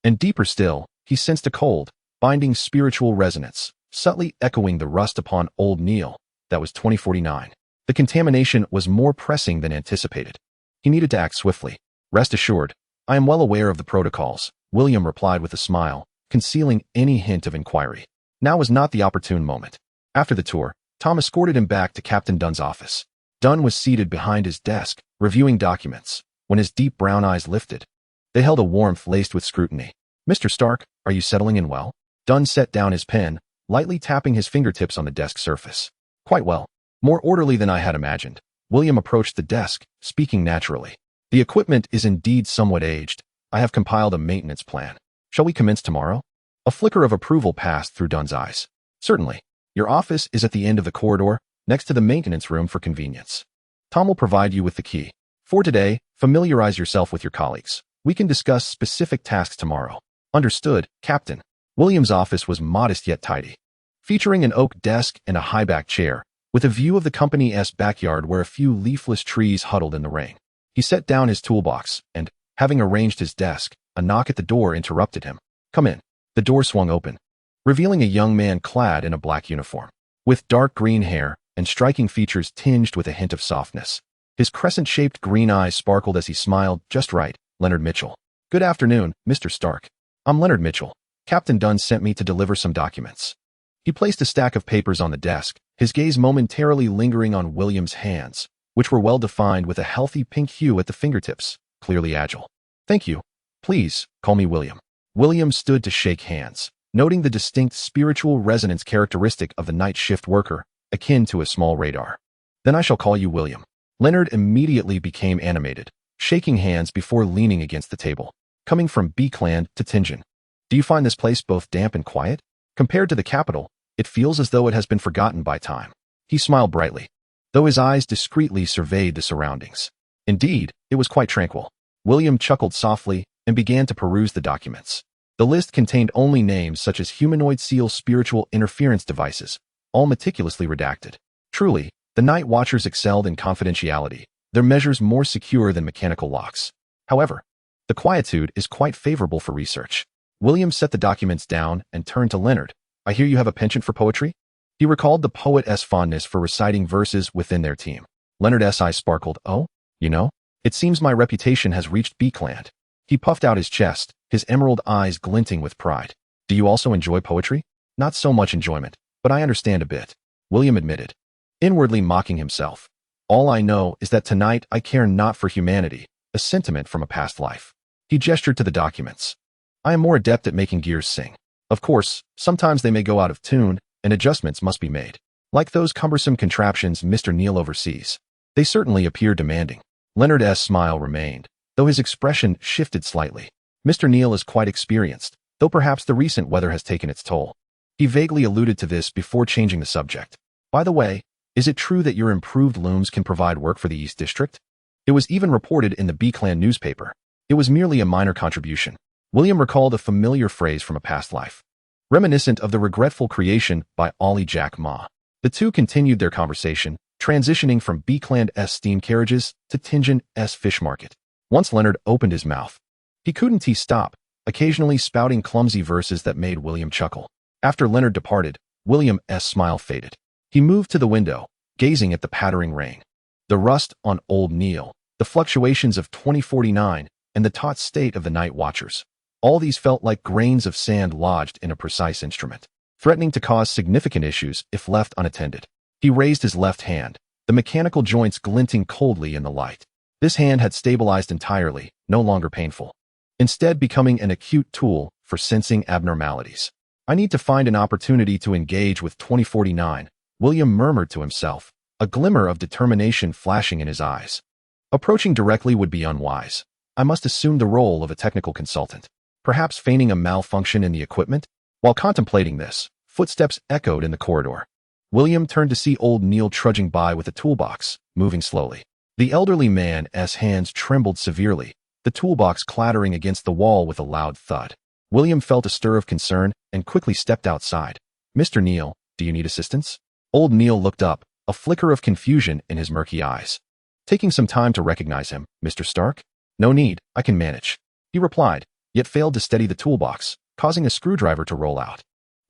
And deeper still, he sensed a cold, binding spiritual resonance, subtly echoing the rust upon Old Neil. That was 2049. The contamination was more pressing than anticipated. He needed to act swiftly. Rest assured, I am well aware of the protocols, William replied with a smile, concealing any hint of inquiry. Now was not the opportune moment. After the tour, Tom escorted him back to Captain Dunn's office. Dunn was seated behind his desk, reviewing documents, when his deep brown eyes lifted. They held a warmth laced with scrutiny. Mr. Stark, are you settling in well? Dunn set down his pen, lightly tapping his fingertips on the desk surface. Quite well. More orderly than I had imagined. William approached the desk, speaking naturally. The equipment is indeed somewhat aged. I have compiled a maintenance plan. Shall we commence tomorrow? A flicker of approval passed through Dunn's eyes. Certainly. Your office is at the end of the corridor, next to the maintenance room for convenience. Tom will provide you with the key. For today, familiarize yourself with your colleagues. We can discuss specific tasks tomorrow. Understood, Captain. William's office was modest yet tidy, featuring an oak desk and a high-back chair, with a view of the company's backyard where a few leafless trees huddled in the rain. He set down his toolbox and, having arranged his desk, a knock at the door interrupted him. Come in. The door swung open, revealing a young man clad in a black uniform, with dark green hair and striking features tinged with a hint of softness. His crescent-shaped green eyes sparkled as he smiled. Just right, Leonard Mitchell. Good afternoon, Mr. Stark. I'm Leonard Mitchell. Captain Dunn sent me to deliver some documents. He placed a stack of papers on the desk, his gaze momentarily lingering on William's hands, which were well-defined with a healthy pink hue at the fingertips, clearly agile. Thank you. Please, call me William. William stood to shake hands, noting the distinct spiritual resonance characteristic of the night shift worker, akin to a small radar. Then I shall call you William. Leonard immediately became animated, shaking hands before leaning against the table. Coming from Backlund to Tingen. Do you find this place both damp and quiet? Compared to the capital, it feels as though it has been forgotten by time. He smiled brightly, though his eyes discreetly surveyed the surroundings. Indeed, it was quite tranquil. William chuckled softly and began to peruse the documents. The list contained only names such as humanoid seal spiritual interference devices, all meticulously redacted. Truly, the Night Watchers excelled in confidentiality, their measures more secure than mechanical locks. However, the quietude is quite favorable for research. William set the documents down and turned to Leonard. I hear you have a penchant for poetry? He recalled the poet's fondness for reciting verses within their team. Leonard's eyes sparkled. Oh, you know, it seems my reputation has reached Backlund. He puffed out his chest, his emerald eyes glinting with pride. Do you also enjoy poetry? Not so much enjoyment, but I understand a bit, William admitted, inwardly mocking himself. All I know is that tonight I care not for humanity, a sentiment from a past life. He gestured to the documents. I am more adept at making gears sing. Of course, sometimes they may go out of tune, and adjustments must be made. Like those cumbersome contraptions Mr. Neil oversees. They certainly appear demanding. Leonard's smile remained, though his expression shifted slightly. Mr. Neil is quite experienced, though perhaps the recent weather has taken its toll. He vaguely alluded to this before changing the subject. By the way, is it true that your improved looms can provide work for the East District? It was even reported in the Backlund newspaper. It was merely a minor contribution. William recalled a familiar phrase from a past life, reminiscent of the regretful creation by Ollie Jack Ma. The two continued their conversation, transitioning from Backlund's steam carriages to Tingen's fish market. Once Leonard opened his mouth, he couldn't stop, occasionally spouting clumsy verses that made William chuckle. After Leonard departed, William's smile faded. He moved to the window, gazing at the pattering rain. The rust on Old Neil, the fluctuations of 2049, and the taut state of the Night Watchers. All these felt like grains of sand lodged in a precise instrument, threatening to cause significant issues if left unattended. He raised his left hand, the mechanical joints glinting coldly in the light. This hand had stabilized entirely, no longer painful, instead becoming an acute tool for sensing abnormalities. I need to find an opportunity to engage with 2049, William murmured to himself, a glimmer of determination flashing in his eyes. Approaching directly would be unwise. I must assume the role of a technical consultant, perhaps feigning a malfunction in the equipment. While contemplating this, footsteps echoed in the corridor. William turned to see Old Neil trudging by with a toolbox, moving slowly. The elderly man's hands trembled severely, the toolbox clattering against the wall with a loud thud. William felt a stir of concern and quickly stepped outside. Mr. Neil, do you need assistance? Old Neil looked up, a flicker of confusion in his murky eyes. Taking some time to recognize him, Mr. Stark? No need, I can manage, he replied, yet failed to steady the toolbox, causing a screwdriver to roll out.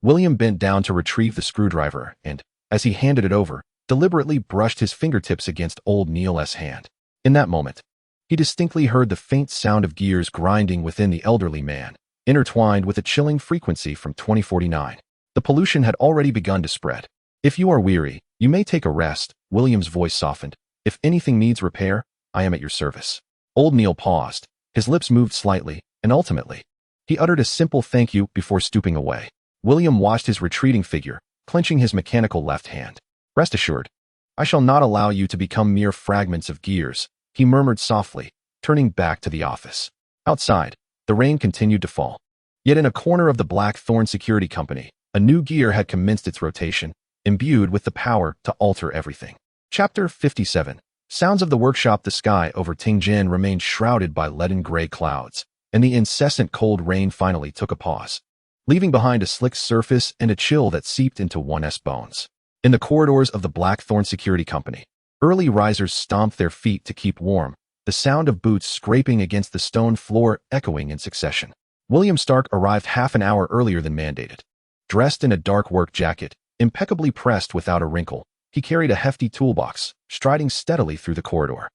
William bent down to retrieve the screwdriver and, as he handed it over, deliberately brushed his fingertips against old Neil's hand. In that moment, he distinctly heard the faint sound of gears grinding within the elderly man, intertwined with a chilling frequency from 2049. The pollution had already begun to spread. If you are weary, you may take a rest, William's voice softened. If anything needs repair, I am at your service. Old Neil paused. His lips moved slightly, and ultimately, he uttered a simple thank you before stooping away. William watched his retreating figure, clenching his mechanical left hand. Rest assured, I shall not allow you to become mere fragments of gears, he murmured softly, turning back to the office. Outside, the rain continued to fall. Yet in a corner of the Blackthorn Security Company, a new gear had commenced its rotation, imbued with the power to alter everything. Chapter 57. Sounds of the workshop. The sky over Tingjin remained shrouded by leaden gray clouds, and the incessant cold rain finally took a pause, leaving behind a slick surface and a chill that seeped into one's bones. In the corridors of the Blackthorn Security Company, early risers stomped their feet to keep warm, the sound of boots scraping against the stone floor echoing in succession. William Stark arrived half an hour earlier than mandated. Dressed in a dark work jacket, impeccably pressed without a wrinkle, he carried a hefty toolbox, striding steadily through the corridor.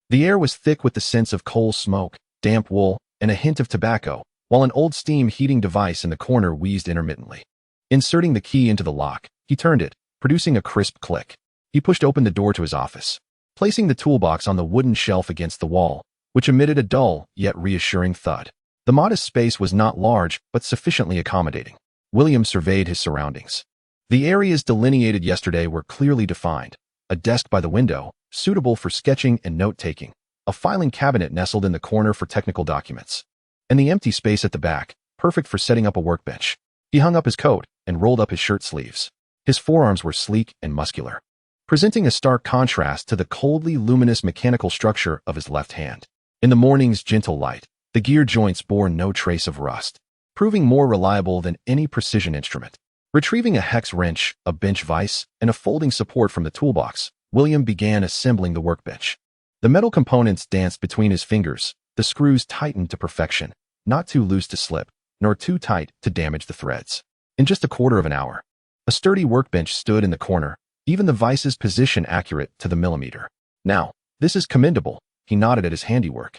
The air was thick with the scents of coal smoke, damp wool, and a hint of tobacco, while an old steam heating device in the corner wheezed intermittently. Inserting the key into the lock, he turned it, producing a crisp click. He pushed open the door to his office, placing the toolbox on the wooden shelf against the wall, which emitted a dull, yet reassuring thud. The modest space was not large, but sufficiently accommodating. William surveyed his surroundings. The areas delineated yesterday were clearly defined. A desk by the window, suitable for sketching and note-taking. A filing cabinet nestled in the corner for technical documents. And the empty space at the back, perfect for setting up a workbench. He hung up his coat and rolled up his shirt sleeves. His forearms were sleek and muscular, presenting a stark contrast to the coldly luminous mechanical structure of his left hand. In the morning's gentle light, the gear joints bore no trace of rust, proving more reliable than any precision instrument. Retrieving a hex wrench, a bench vise, and a folding support from the toolbox, William began assembling the workbench. The metal components danced between his fingers, the screws tightened to perfection, not too loose to slip, nor too tight to damage the threads. In just a quarter of an hour, a sturdy workbench stood in the corner, even the vice's position accurate to the millimeter. Now, this is commendable, he nodded at his handiwork,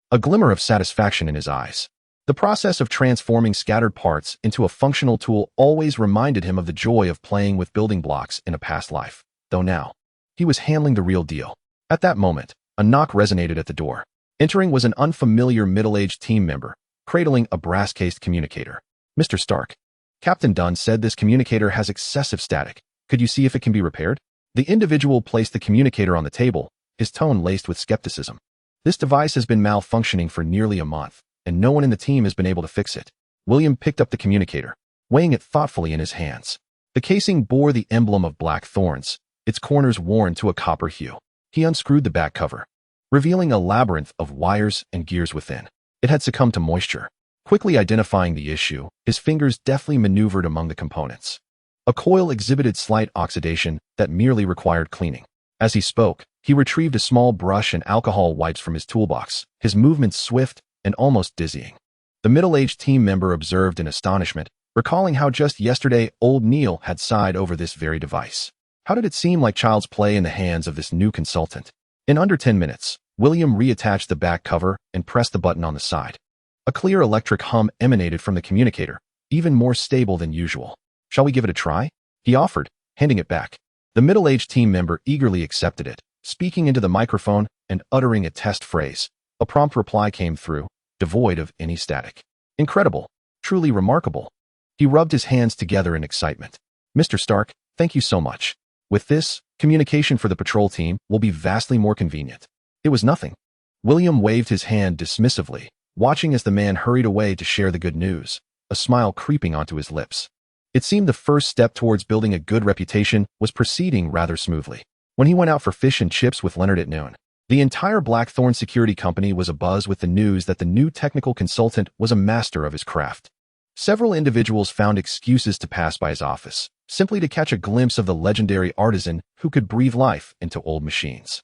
a glimmer of satisfaction in his eyes. The process of transforming scattered parts into a functional tool always reminded him of the joy of playing with building blocks in a past life, though now, he was handling the real deal. At that moment, a knock resonated at the door. Entering was an unfamiliar middle-aged team member, cradling a brass-cased communicator. Mr. Stark, Captain Dunn said this communicator has excessive static. Could you see if it can be repaired? The individual placed the communicator on the table, his tone laced with skepticism. This device has been malfunctioning for nearly a month, and no one in the team has been able to fix it. William picked up the communicator, weighing it thoughtfully in his hands. The casing bore the emblem of black thorns, its corners worn to a copper hue. He unscrewed the back cover, revealing a labyrinth of wires and gears within. It had succumbed to moisture. Quickly identifying the issue, his fingers deftly maneuvered among the components. A coil exhibited slight oxidation that merely required cleaning. As he spoke, he retrieved a small brush and alcohol wipes from his toolbox, his movements swift and almost dizzying. The middle-aged team member observed in astonishment, recalling how just yesterday old Neil had sighed over this very device. How did it seem like child's play in the hands of this new consultant? In under 10 minutes, William reattached the back cover and pressed the button on the side. A clear electric hum emanated from the communicator, even more stable than usual. Shall we give it a try? He offered, handing it back. The middle-aged team member eagerly accepted it, speaking into the microphone and uttering a test phrase. A prompt reply came through, devoid of any static. Incredible. Truly remarkable. He rubbed his hands together in excitement. Mr. Stark, thank you so much. With this, communication for the patrol team will be vastly more convenient. It was nothing. William waved his hand dismissively, watching as the man hurried away to share the good news, a smile creeping onto his lips. It seemed the first step towards building a good reputation was proceeding rather smoothly. When he went out for fish and chips with Leonard at noon, the entire Blackthorn Security Company was abuzz with the news that the new technical consultant was a master of his craft. Several individuals found excuses to pass by his office, simply to catch a glimpse of the legendary artisan who could breathe life into old machines.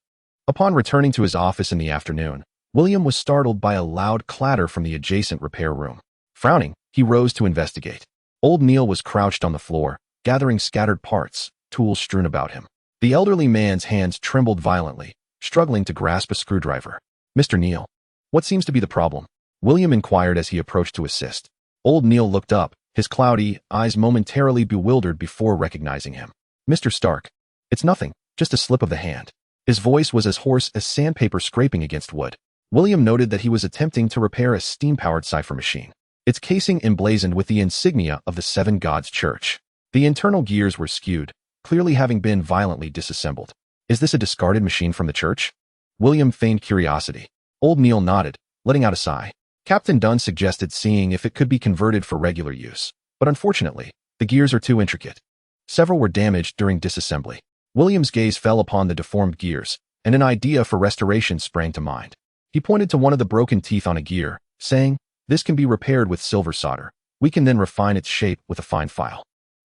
Upon returning to his office in the afternoon, William was startled by a loud clatter from the adjacent repair room. Frowning, he rose to investigate. Old Neil was crouched on the floor, gathering scattered parts, tools strewn about him. The elderly man's hands trembled violently, struggling to grasp a screwdriver. "Mr. Neil, what seems to be the problem?" William inquired as he approached to assist. Old Neil looked up, his cloudy eyes momentarily bewildered before recognizing him. "Mr. Stark, it's nothing, just a slip of the hand." His voice was as hoarse as sandpaper scraping against wood. William noted that he was attempting to repair a steam-powered cipher machine, its casing emblazoned with the insignia of the Seven Gods Church. The internal gears were skewed, clearly having been violently disassembled. "Is this a discarded machine from the church?" William feigned curiosity. Old Neil nodded, letting out a sigh. Captain Dunn suggested seeing if it could be converted for regular use, but unfortunately, the gears are too intricate. Several were damaged during disassembly. William's gaze fell upon the deformed gears, and an idea for restoration sprang to mind. He pointed to one of the broken teeth on a gear, saying, "This can be repaired with silver solder. We can then refine its shape with a fine file,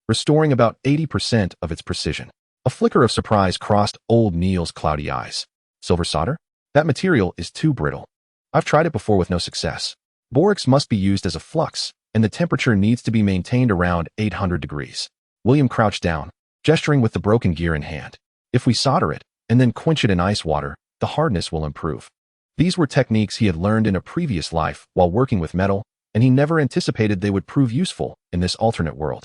restoring about 80% of its precision." A flicker of surprise crossed Old Neil's cloudy eyes. "Silver solder? That material is too brittle. I've tried it before with no success. Borax must be used as a flux, and the temperature needs to be maintained around 800 degrees. William crouched down, gesturing with the broken gear in hand. "If we solder it, and then quench it in ice water, the hardness will improve." These were techniques he had learned in a previous life while working with metal, and he never anticipated they would prove useful in this alternate world.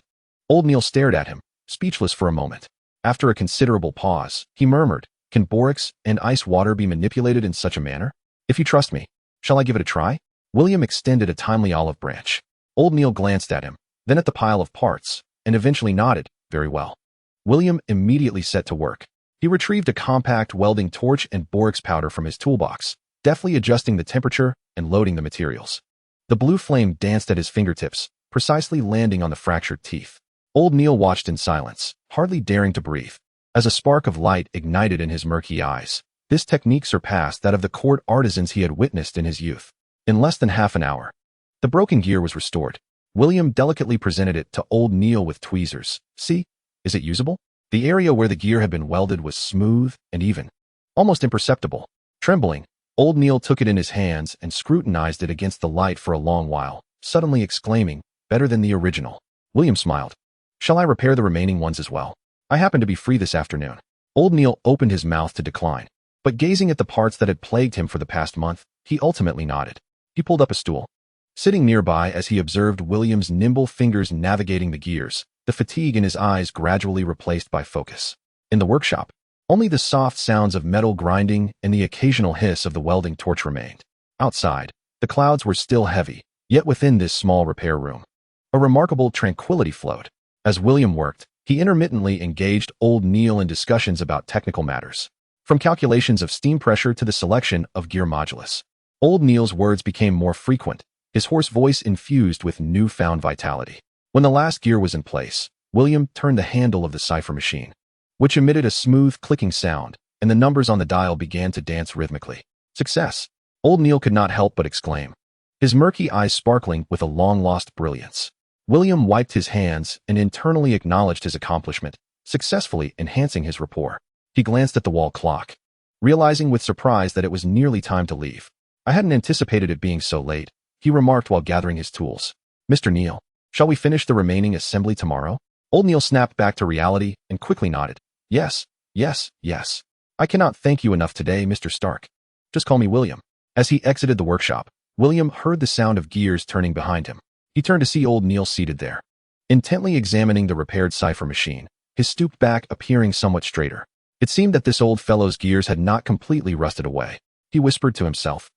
Old Neil stared at him, speechless for a moment. After a considerable pause, he murmured, "Can borax and ice water be manipulated in such a manner? If you trust me, shall I give it a try?" William extended a timely olive branch. Old Neil glanced at him, then at the pile of parts, and eventually nodded, "Very well." William immediately set to work. He retrieved a compact welding torch and borax powder from his toolbox, deftly adjusting the temperature and loading the materials. The blue flame danced at his fingertips, precisely landing on the fractured teeth. Old Neil watched in silence, hardly daring to breathe. As a spark of light ignited in his murky eyes, this technique surpassed that of the court artisans he had witnessed in his youth. In less than half an hour, the broken gear was restored. William delicately presented it to Old Neil with tweezers. "See? Is it usable?" The area where the gear had been welded was smooth and even, almost imperceptible. Trembling, Old Neil took it in his hands and scrutinized it against the light for a long while, suddenly exclaiming, "Better than the original." William smiled. "Shall I repair the remaining ones as well? I happen to be free this afternoon." Old Neil opened his mouth to decline, but gazing at the parts that had plagued him for the past month, he ultimately nodded. He pulled up a stool. Sitting nearby as he observed William's nimble fingers navigating the gears, the fatigue in his eyes gradually replaced by focus. In the workshop, only the soft sounds of metal grinding and the occasional hiss of the welding torch remained. Outside, the clouds were still heavy, yet within this small repair room, a remarkable tranquility flowed. As William worked, he intermittently engaged Old Neil in discussions about technical matters, from calculations of steam pressure to the selection of gear modulus. Old Neil's words became more frequent, his hoarse voice infused with newfound vitality. When the last gear was in place, William turned the handle of the cipher machine, which emitted a smooth clicking sound, and the numbers on the dial began to dance rhythmically. "Success!" Old Neil could not help but exclaim, his murky eyes sparkling with a long-lost brilliance. William wiped his hands and internally acknowledged his accomplishment, successfully enhancing his rapport. He glanced at the wall clock, realizing with surprise that it was nearly time to leave. "I hadn't anticipated it being so late," he remarked while gathering his tools. "Mr. Neil, shall we finish the remaining assembly tomorrow?" Old Neil snapped back to reality and quickly nodded. "Yes, yes, yes. I cannot thank you enough today, Mr. Stark. Just call me William." As he exited the workshop, William heard the sound of gears turning behind him. He turned to see Old Neil seated there, intently examining the repaired cipher machine, his stooped back appearing somewhat straighter. It seemed that this old fellow's gears had not completely rusted away. He whispered to himself,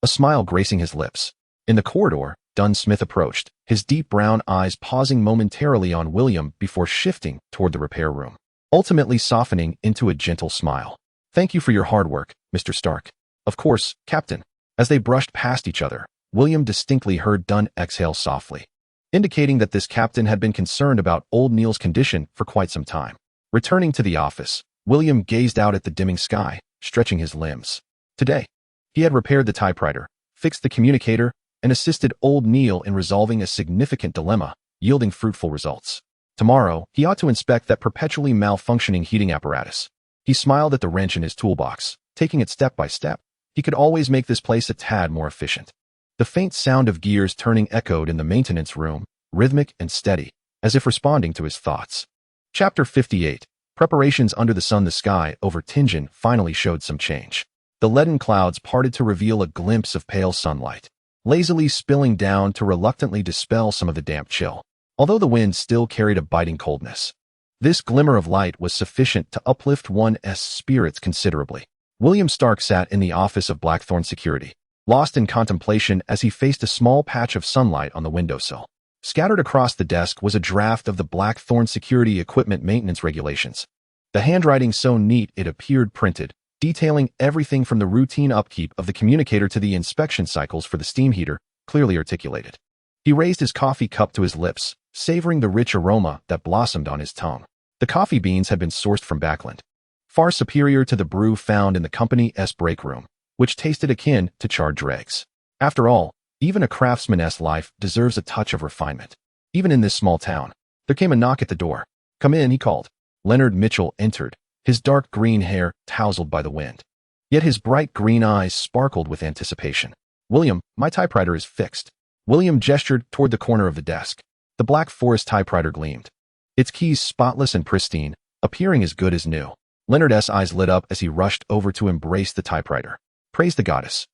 a smile gracing his lips. In the corridor, Dunn Smith approached, his deep brown eyes pausing momentarily on William before shifting toward the repair room, ultimately softening into a gentle smile. "Thank you for your hard work, Mr. Stark." "Of course, Captain." As they brushed past each other, William distinctly heard Dunn exhale softly, indicating that this captain had been concerned about Old Neil's condition for quite some time. Returning to the office, William gazed out at the dimming sky, stretching his limbs. Today, he had repaired the typewriter, fixed the communicator, and assisted Old Neil in resolving a significant dilemma, yielding fruitful results. Tomorrow, he ought to inspect that perpetually malfunctioning heating apparatus. He smiled at the wrench in his toolbox, taking it step by step. He could always make this place a tad more efficient. The faint sound of gears turning echoed in the maintenance room, rhythmic and steady, as if responding to his thoughts. Chapter 58. Preparations under the sun. The sky over Tingen finally showed some change. The leaden clouds parted to reveal a glimpse of pale sunlight, lazily spilling down to reluctantly dispel some of the damp chill, although the wind still carried a biting coldness. This glimmer of light was sufficient to uplift one's spirits considerably. William Stark sat in the office of Blackthorn Security, lost in contemplation as he faced a small patch of sunlight on the windowsill. Scattered across the desk was a draft of the Blackthorn Security Equipment Maintenance Regulations. The handwriting so neat it appeared printed, detailing everything from the routine upkeep of the communicator to the inspection cycles for the steam heater, clearly articulated. He raised his coffee cup to his lips, savoring the rich aroma that blossomed on his tongue. The coffee beans had been sourced from Backlund, far superior to the brew found in the company's break room, which tasted akin to charred dregs. After all, even a craftsman's life deserves a touch of refinement. Even in this small town. There came a knock at the door. "Come in," he called. Leonard Mitchell entered, his dark green hair tousled by the wind. Yet his bright green eyes sparkled with anticipation. "William, my typewriter is fixed." William gestured toward the corner of the desk. The Black Forest typewriter gleamed, its keys spotless and pristine, appearing as good as new. Leonard's eyes lit up as he rushed over to embrace the typewriter. Praise the goddess.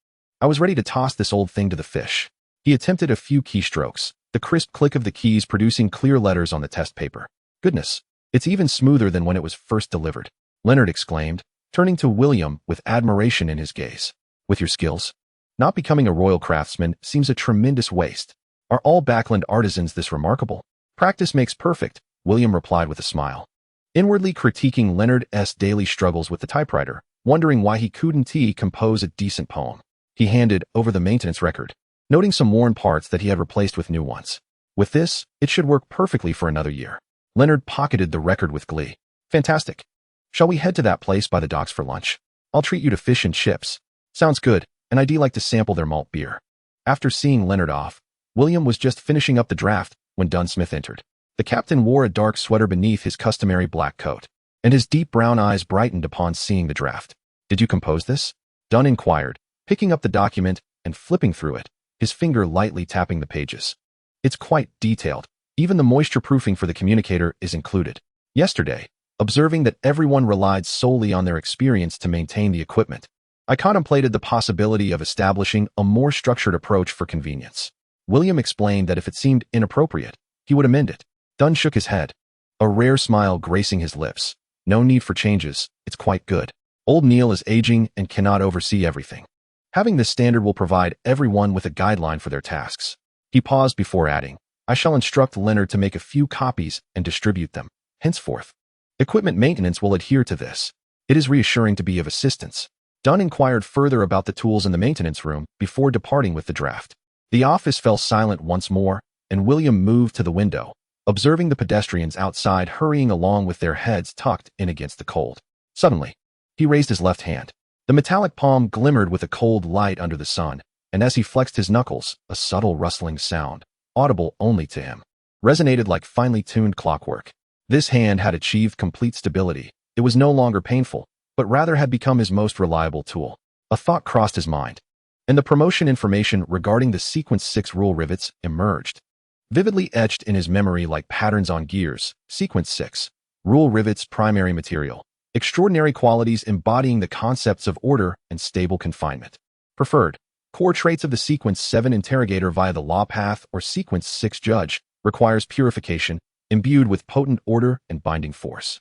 I was ready to toss this old thing to the fish. He attempted a few keystrokes, the crisp click of the keys producing clear letters on the test paper. Goodness, it's even smoother than when it was first delivered, Leonard exclaimed, turning to William with admiration in his gaze. With your skills? Not becoming a royal craftsman seems a tremendous waste. Are all Backlund artisans this remarkable? Practice makes perfect, William replied with a smile. Inwardly critiquing Leonard's daily struggles with the typewriter, wondering why he couldn't compose a decent poem. He handed over the maintenance record, noting some worn parts that he had replaced with new ones. With this, it should work perfectly for another year. Leonard pocketed the record with glee. Fantastic. Shall we head to that place by the docks for lunch? I'll treat you to fish and chips. Sounds good, and I'd like to sample their malt beer. After seeing Leonard off, William was just finishing up the draft when Dunsmith entered. The captain wore a dark sweater beneath his customary black coat, and his deep brown eyes brightened upon seeing the draft. Did you compose this? Dunn inquired, picking up the document and flipping through it, his finger lightly tapping the pages. It's quite detailed. Even the moisture proofing for the communicator is included. Yesterday, observing that everyone relied solely on their experience to maintain the equipment, I contemplated the possibility of establishing a more structured approach for convenience. William explained that if it seemed inappropriate, he would amend it. Dunn shook his head, a rare smile gracing his lips. No need for changes, it's quite good. Old Neil is aging and cannot oversee everything. Having this standard will provide everyone with a guideline for their tasks. He paused before adding, I shall instruct Leonard to make a few copies and distribute them. Henceforth, equipment maintenance will adhere to this. It is reassuring to be of assistance. Dunn inquired further about the tools in the maintenance room before departing with the draft. The office fell silent once more, and William moved to the window, observing the pedestrians outside hurrying along with their heads tucked in against the cold. Suddenly, he raised his left hand. The metallic palm glimmered with a cold light under the sun, and as he flexed his knuckles, a subtle rustling sound, audible only to him, resonated like finely tuned clockwork. This hand had achieved complete stability. It was no longer painful, but rather had become his most reliable tool. A thought crossed his mind, and the promotion information regarding the Sequence 6 rule rivets emerged. Vividly etched in his memory like patterns on gears, Sequence 6, rule rivets primary material. Extraordinary qualities embodying the concepts of order and stable confinement. Preferred. Core traits of the Sequence 7 interrogator via the law path or Sequence 6 judge requires purification, imbued with potent order and binding force.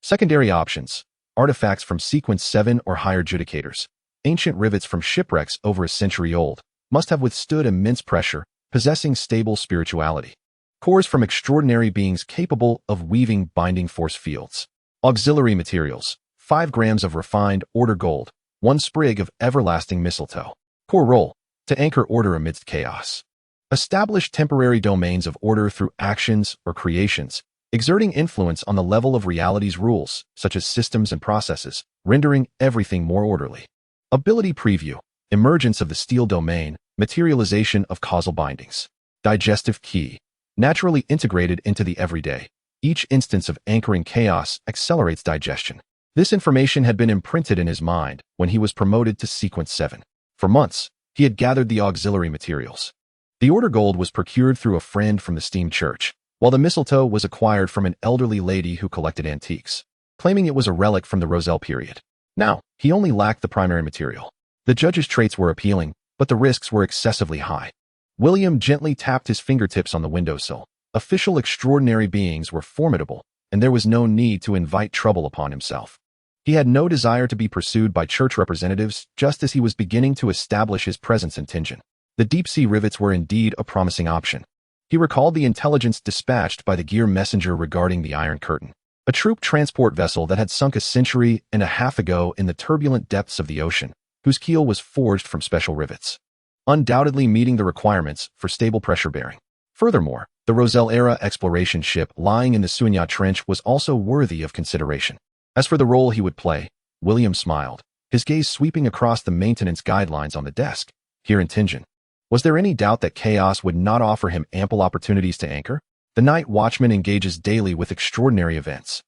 Secondary options. Artifacts from Sequence 7 or higher judicators. Ancient rivets from shipwrecks over a century old, must have withstood immense pressure, possessing stable spirituality. Cores from extraordinary beings capable of weaving binding force fields. Auxiliary materials, 5 grams of refined order gold, 1 sprig of everlasting mistletoe. Core role, to anchor order amidst chaos. Establish temporary domains of order through actions or creations, exerting influence on the level of reality's rules, such as systems and processes, rendering everything more orderly. Ability preview, emergence of the steel domain, materialization of causal bindings. Digestive key, naturally integrated into the everyday. Each instance of anchoring chaos accelerates digestion. This information had been imprinted in his mind when he was promoted to Sequence 7. For months, he had gathered the auxiliary materials. The order gold was procured through a friend from the steam church, while the mistletoe was acquired from an elderly lady who collected antiques, claiming it was a relic from the Roselle period. Now, he only lacked the primary material. The judge's traits were appealing, but the risks were excessively high. William gently tapped his fingertips on the windowsill. Official extraordinary beings were formidable, and there was no need to invite trouble upon himself. He had no desire to be pursued by church representatives, just as he was beginning to establish his presence in Tingen. The deep-sea rivets were indeed a promising option. He recalled the intelligence dispatched by the gear messenger regarding the Iron Curtain, a troop transport vessel that had sunk a century and a half ago in the turbulent depths of the ocean, whose keel was forged from special rivets, undoubtedly meeting the requirements for stable pressure bearing. Furthermore, the Roselle-era exploration ship lying in the Suignat Trench was also worthy of consideration. As for the role he would play, William smiled, his gaze sweeping across the maintenance guidelines on the desk. Here in Tingen, was there any doubt that chaos would not offer him ample opportunities to anchor? The night watchman engages daily with extraordinary events.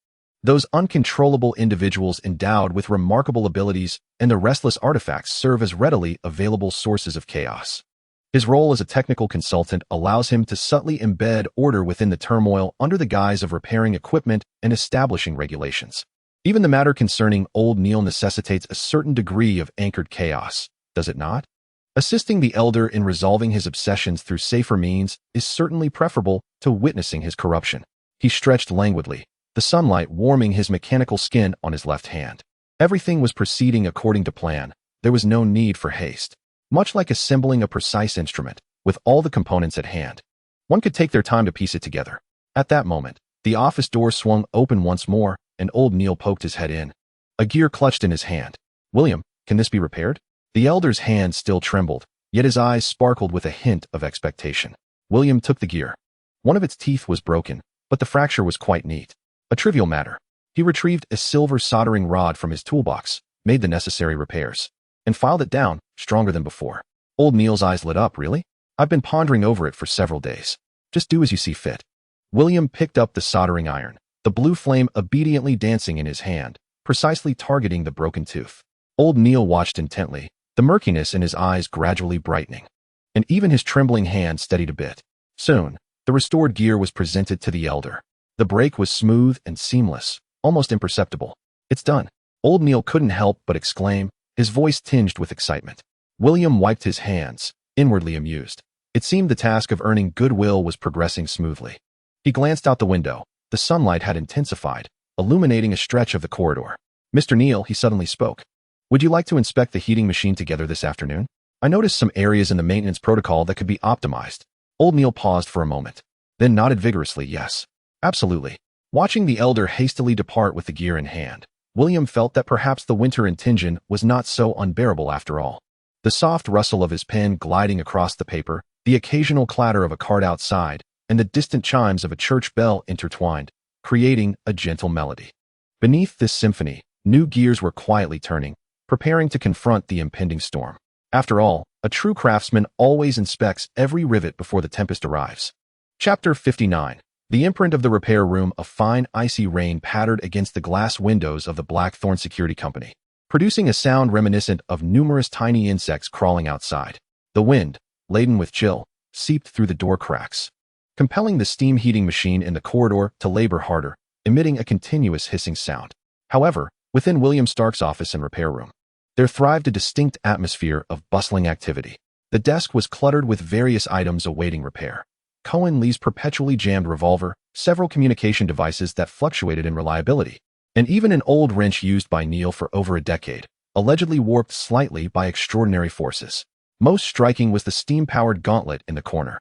Those uncontrollable individuals endowed with remarkable abilities and the restless artifacts serve as readily available sources of chaos. His role as a technical consultant allows him to subtly embed order within the turmoil under the guise of repairing equipment and establishing regulations. Even the matter concerning Old Neil necessitates a certain degree of anchored chaos, does it not? Assisting the elder in resolving his obsessions through safer means is certainly preferable to witnessing his corruption. He stretched languidly, the sunlight warming his mechanical skin on his left hand. Everything was proceeding according to plan. There was no need for haste. Much like assembling a precise instrument, with all the components at hand, one could take their time to piece it together. At that moment, the office door swung open once more, and Old Neil poked his head in. A gear clutched in his hand. "William, can this be repaired?" The elder's hand still trembled, yet his eyes sparkled with a hint of expectation. William took the gear. One of its teeth was broken, but the fracture was quite neat. A trivial matter. He retrieved a silver soldering rod from his toolbox, made the necessary repairs, and filed it down, stronger than before. Old Neil's eyes lit up. "Really? I've been pondering over it for several days. Just do as you see fit." William picked up the soldering iron, the blue flame obediently dancing in his hand, precisely targeting the broken tooth. Old Neil watched intently, the murkiness in his eyes gradually brightening, and even his trembling hand steadied a bit. Soon, the restored gear was presented to the elder. The break was smooth and seamless, almost imperceptible. "It's done." Old Neil couldn't help but exclaim, his voice tinged with excitement. William wiped his hands, inwardly amused. It seemed the task of earning goodwill was progressing smoothly. He glanced out the window. The sunlight had intensified, illuminating a stretch of the corridor. "Mr. Neil," he suddenly spoke. "Would you like to inspect the heating machine together this afternoon? I noticed some areas in the maintenance protocol that could be optimized." Old Neil paused for a moment, then nodded vigorously. "Yes, absolutely." Watching the elder hastily depart with the gear in hand, William felt that perhaps the winter in Tingen was not so unbearable after all. The soft rustle of his pen gliding across the paper, the occasional clatter of a cart outside, and the distant chimes of a church bell intertwined, creating a gentle melody. Beneath this symphony, new gears were quietly turning, preparing to confront the impending storm. After all, a true craftsman always inspects every rivet before the tempest arrives. Chapter 59. The imprint of the repair room. A fine icy rain pattered against the glass windows of the Blackthorn Security Company, producing a sound reminiscent of numerous tiny insects crawling outside. The wind, laden with chill, seeped through the door cracks, compelling the steam heating machine in the corridor to labor harder, emitting a continuous hissing sound. However, within William Stark's office and repair room, there thrived a distinct atmosphere of bustling activity. The desk was cluttered with various items awaiting repair. Cohen Lee's perpetually jammed revolver, several communication devices that fluctuated in reliability, and even an old wrench used by Neil for over a decade, allegedly warped slightly by extraordinary forces. Most striking was the steam-powered gauntlet in the corner,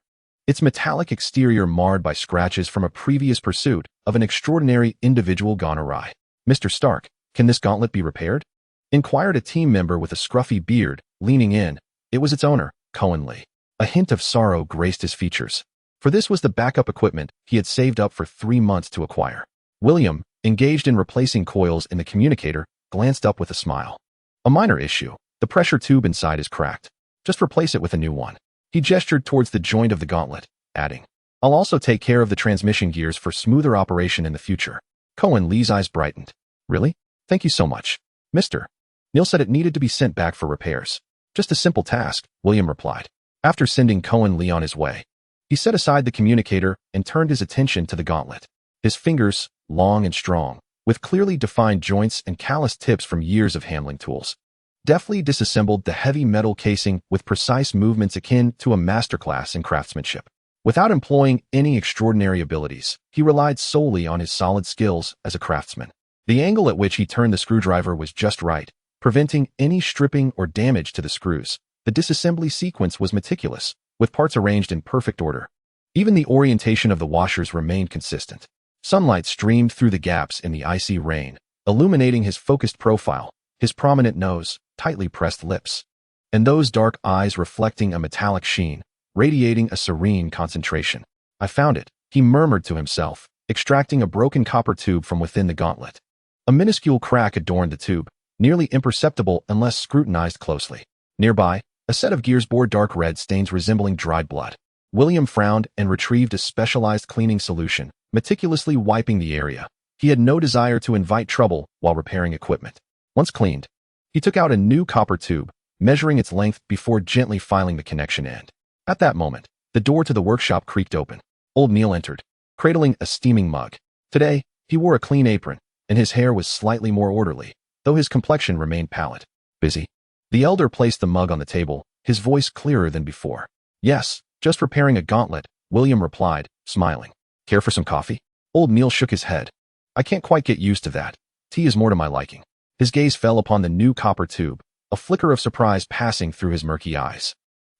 its metallic exterior marred by scratches from a previous pursuit of an extraordinary individual gone awry. "Mr. Stark, can this gauntlet be repaired?" inquired a team member with a scruffy beard, leaning in. It was its owner, Cohen Lee. A hint of sorrow graced his features, for this was the backup equipment he had saved up for 3 months to acquire. William, engaged in replacing coils in the communicator, glanced up with a smile. "A minor issue. The pressure tube inside is cracked. Just replace it with a new one." He gestured towards the joint of the gauntlet, adding, "I'll also take care of the transmission gears for smoother operation in the future." Cohen Lee's eyes brightened. "Really? Thank you so much, Mr. Neil said it needed to be sent back for repairs. Just a simple task, William replied. After sending Cohen Lee on his way, he set aside the communicator and turned his attention to the gauntlet. His fingers, long and strong, with clearly defined joints and calloused tips from years of handling tools, deftly disassembled the heavy metal casing with precise movements akin to a masterclass in craftsmanship. Without employing any extraordinary abilities, he relied solely on his solid skills as a craftsman. The angle at which he turned the screwdriver was just right, preventing any stripping or damage to the screws. The disassembly sequence was meticulous, with parts arranged in perfect order. Even the orientation of the washers remained consistent. Sunlight streamed through the gaps in the icy rain, illuminating his focused profile, his prominent nose, tightly pressed lips, and those dark eyes reflecting a metallic sheen, radiating a serene concentration. I found it, he murmured to himself, extracting a broken copper tube from within the gauntlet. A minuscule crack adorned the tube, nearly imperceptible unless scrutinized closely. Nearby, a set of gears bore dark red stains resembling dried blood. William frowned and retrieved a specialized cleaning solution, meticulously wiping the area. He had no desire to invite trouble while repairing equipment. Once cleaned, he took out a new copper tube, measuring its length before gently filing the connection end. At that moment, the door to the workshop creaked open. Old Neil entered, cradling a steaming mug. Today, he wore a clean apron, and his hair was slightly more orderly, though his complexion remained pallid. Busy? The elder placed the mug on the table, his voice clearer than before. Yes, just repairing a gauntlet, William replied, smiling. Care for some coffee? Old Neil shook his head. I can't quite get used to that. Tea is more to my liking. His gaze fell upon the new copper tube, a flicker of surprise passing through his murky eyes.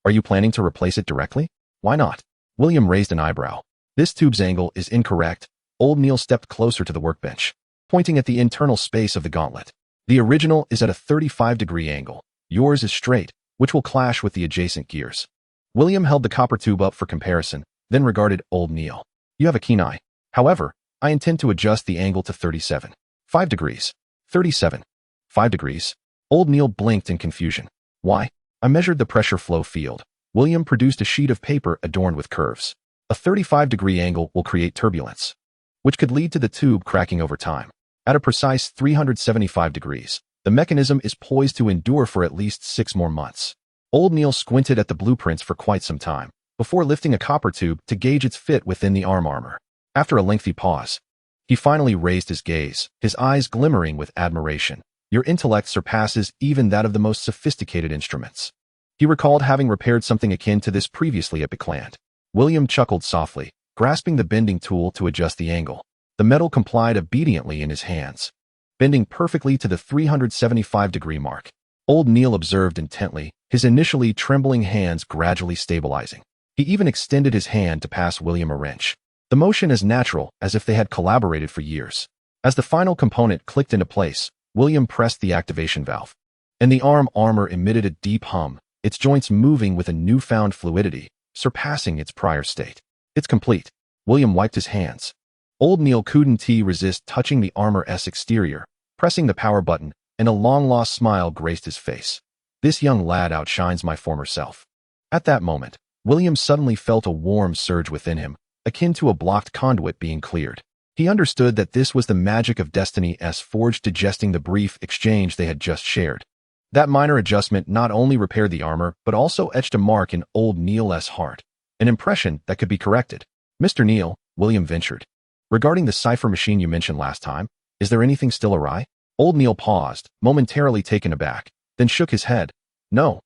Are you planning to replace it directly? Why not? William raised an eyebrow. This tube's angle is incorrect. Old Neil stepped closer to the workbench, pointing at the internal space of the gauntlet. The original is at a 35-degree angle. Yours is straight, which will clash with the adjacent gears. William held the copper tube up for comparison, then regarded Old Neil. You have a keen eye. However, I intend to adjust the angle to 37. 5 degrees. 37. 5 degrees. Old Neil blinked in confusion. Why? I measured the pressure flow field. William produced a sheet of paper adorned with curves. A 35-degree angle will create turbulence, which could lead to the tube cracking over time. At a precise 375 degrees, the mechanism is poised to endure for at least 6 more months. Old Neil squinted at the blueprints for quite some time, before lifting a copper tube to gauge its fit within the arm armor. After a lengthy pause, he finally raised his gaze, his eyes glimmering with admiration. Your intellect surpasses even that of the most sophisticated instruments. He recalled having repaired something akin to this previously at Backlund. William chuckled softly, grasping the bending tool to adjust the angle. The metal complied obediently in his hands, bending perfectly to the 375-degree mark. Old Neil observed intently, his initially trembling hands gradually stabilizing. He even extended his hand to pass William a wrench. The motion as natural as if they had collaborated for years. As the final component clicked into place, William pressed the activation valve, and the arm armor emitted a deep hum, its joints moving with a newfound fluidity, surpassing its prior state. It's complete. William wiped his hands. Old Neil couldn't resist touching the armor's exterior, pressing the power button, and a long-lost smile graced his face. This young lad outshines my former self. At that moment, William suddenly felt a warm surge within him, akin to a blocked conduit being cleared. He understood that this was the magic of destiny's forged, digesting the brief exchange they had just shared. That minor adjustment not only repaired the armor, but also etched a mark in Old Neil's heart, an impression that could be corrected. Mr. Neil, William ventured. Regarding the cipher machine you mentioned last time, is there anything still awry? Old Neil paused, momentarily taken aback, then shook his head. No,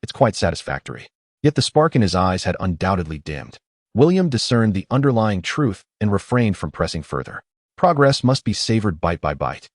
it's quite satisfactory. Yet the spark in his eyes had undoubtedly dimmed. William discerned the underlying truth and refrained from pressing further. Progress must be savored bite by bite,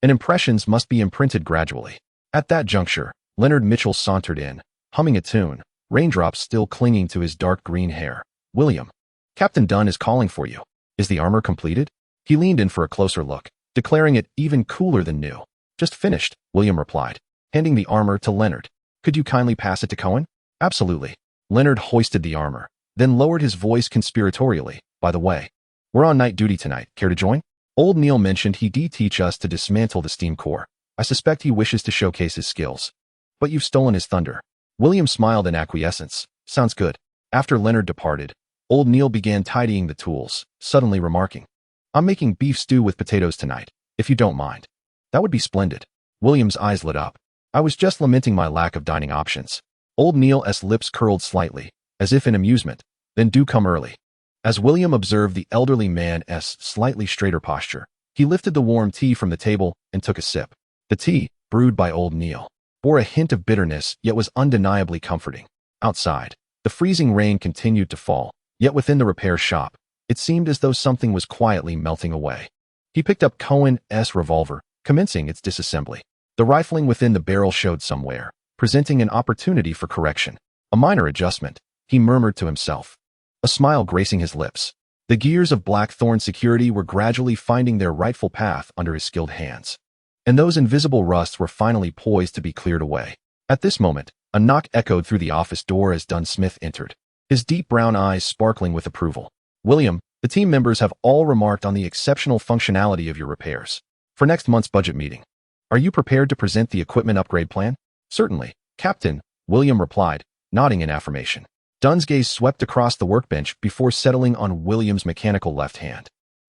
and impressions must be imprinted gradually. At that juncture, Leonard Mitchell sauntered in, humming a tune, raindrops still clinging to his dark green hair. William, Captain Dunn is calling for you. Is the armor completed? He leaned in for a closer look, declaring it even cooler than new. Just finished, William replied, handing the armor to Leonard. Could you kindly pass it to Cohen? Absolutely. Leonard hoisted the armor, then lowered his voice conspiratorially. By the way, we're on night duty tonight. Care to join? Old Neil mentioned he'd teach us to dismantle the steam core. I suspect he wishes to showcase his skills. But you've stolen his thunder. William smiled in acquiescence. Sounds good. After Leonard departed, Old Neil began tidying the tools, suddenly remarking, I'm making beef stew with potatoes tonight, if you don't mind. That would be splendid. William's eyes lit up. I was just lamenting my lack of dining options. Old Neil's lips curled slightly, as if in amusement. Then do come early. As William observed the elderly man's slightly straighter posture, he lifted the warm tea from the table and took a sip. The tea, brewed by old Neil, bore a hint of bitterness yet was undeniably comforting. Outside, the freezing rain continued to fall, yet within the repair shop, it seemed as though something was quietly melting away. He picked up Cohen's revolver, commencing its disassembly. The rifling within the barrel showed some wear, presenting an opportunity for correction. A minor adjustment, he murmured to himself. A smile gracing his lips. The gears of Blackthorn security were gradually finding their rightful path under his skilled hands. And those invisible rusts were finally poised to be cleared away. At this moment, a knock echoed through the office door as Dunsmith entered, his deep brown eyes sparkling with approval. William, the team members have all remarked on the exceptional functionality of your repairs. For next month's budget meeting, are you prepared to present the equipment upgrade plan? Certainly, Captain, William replied, nodding in affirmation. Dunn's gaze swept across the workbench before settling on William's mechanical left hand.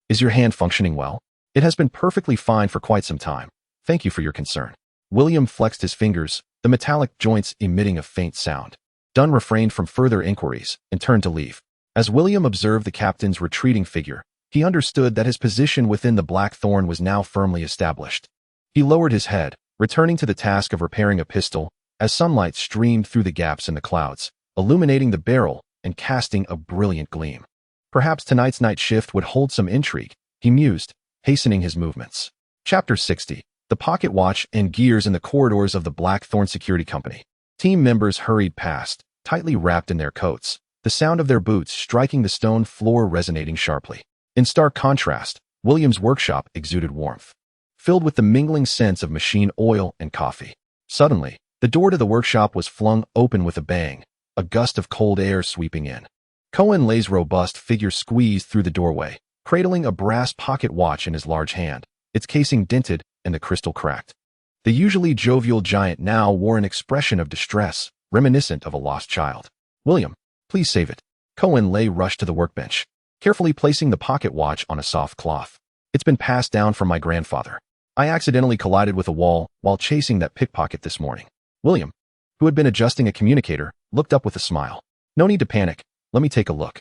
Is your hand functioning well? It has been perfectly fine for quite some time. Thank you for your concern. William flexed his fingers, the metallic joints emitting a faint sound. Dunn refrained from further inquiries and turned to leave. As William observed the captain's retreating figure, he understood that his position within the Blackthorn was now firmly established. He lowered his head, returning to the task of repairing a pistol, as sunlight streamed through the gaps in the clouds, illuminating the barrel and casting a brilliant gleam. Perhaps tonight's night shift would hold some intrigue, he mused, hastening his movements. Chapter 60. The pocket watch and gears in the corridors of the Blackthorn Security Company. Team members hurried past, tightly wrapped in their coats, the sound of their boots striking the stone floor resonating sharply. In stark contrast, William's workshop exuded warmth, filled with the mingling scents of machine oil and coffee. Suddenly, the door to the workshop was flung open with a bang, a gust of cold air sweeping in. Cohen's robust figure squeezed through the doorway, cradling a brass pocket watch in his large hand, its casing dented and the crystal cracked. The usually jovial giant now wore an expression of distress, reminiscent of a lost child. William, please save it. Cohen rushed to the workbench, carefully placing the pocket watch on a soft cloth. It's been passed down from my grandfather. I accidentally collided with a wall while chasing that pickpocket this morning. William, who had been adjusting a communicator, looked up with a smile. No need to panic. Let me take a look.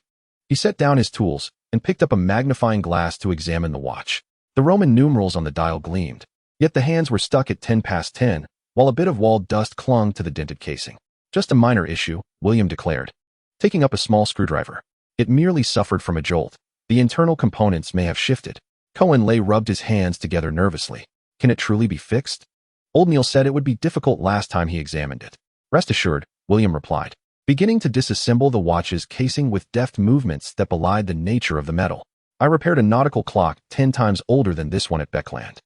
He set down his tools and picked up a magnifying glass to examine the watch. The Roman numerals on the dial gleamed, yet the hands were stuck at 10 past 10, while a bit of wall dust clung to the dented casing. Just a minor issue, William declared, taking up a small screwdriver. It merely suffered from a jolt. The internal components may have shifted. Cohen rubbed his hands together nervously. Can it truly be fixed? Old Neil said it would be difficult last time he examined it. Rest assured, William replied, beginning to disassemble the watch's casing with deft movements that belied the nature of the metal. I repaired a nautical clock 10 times older than this one at Backlund.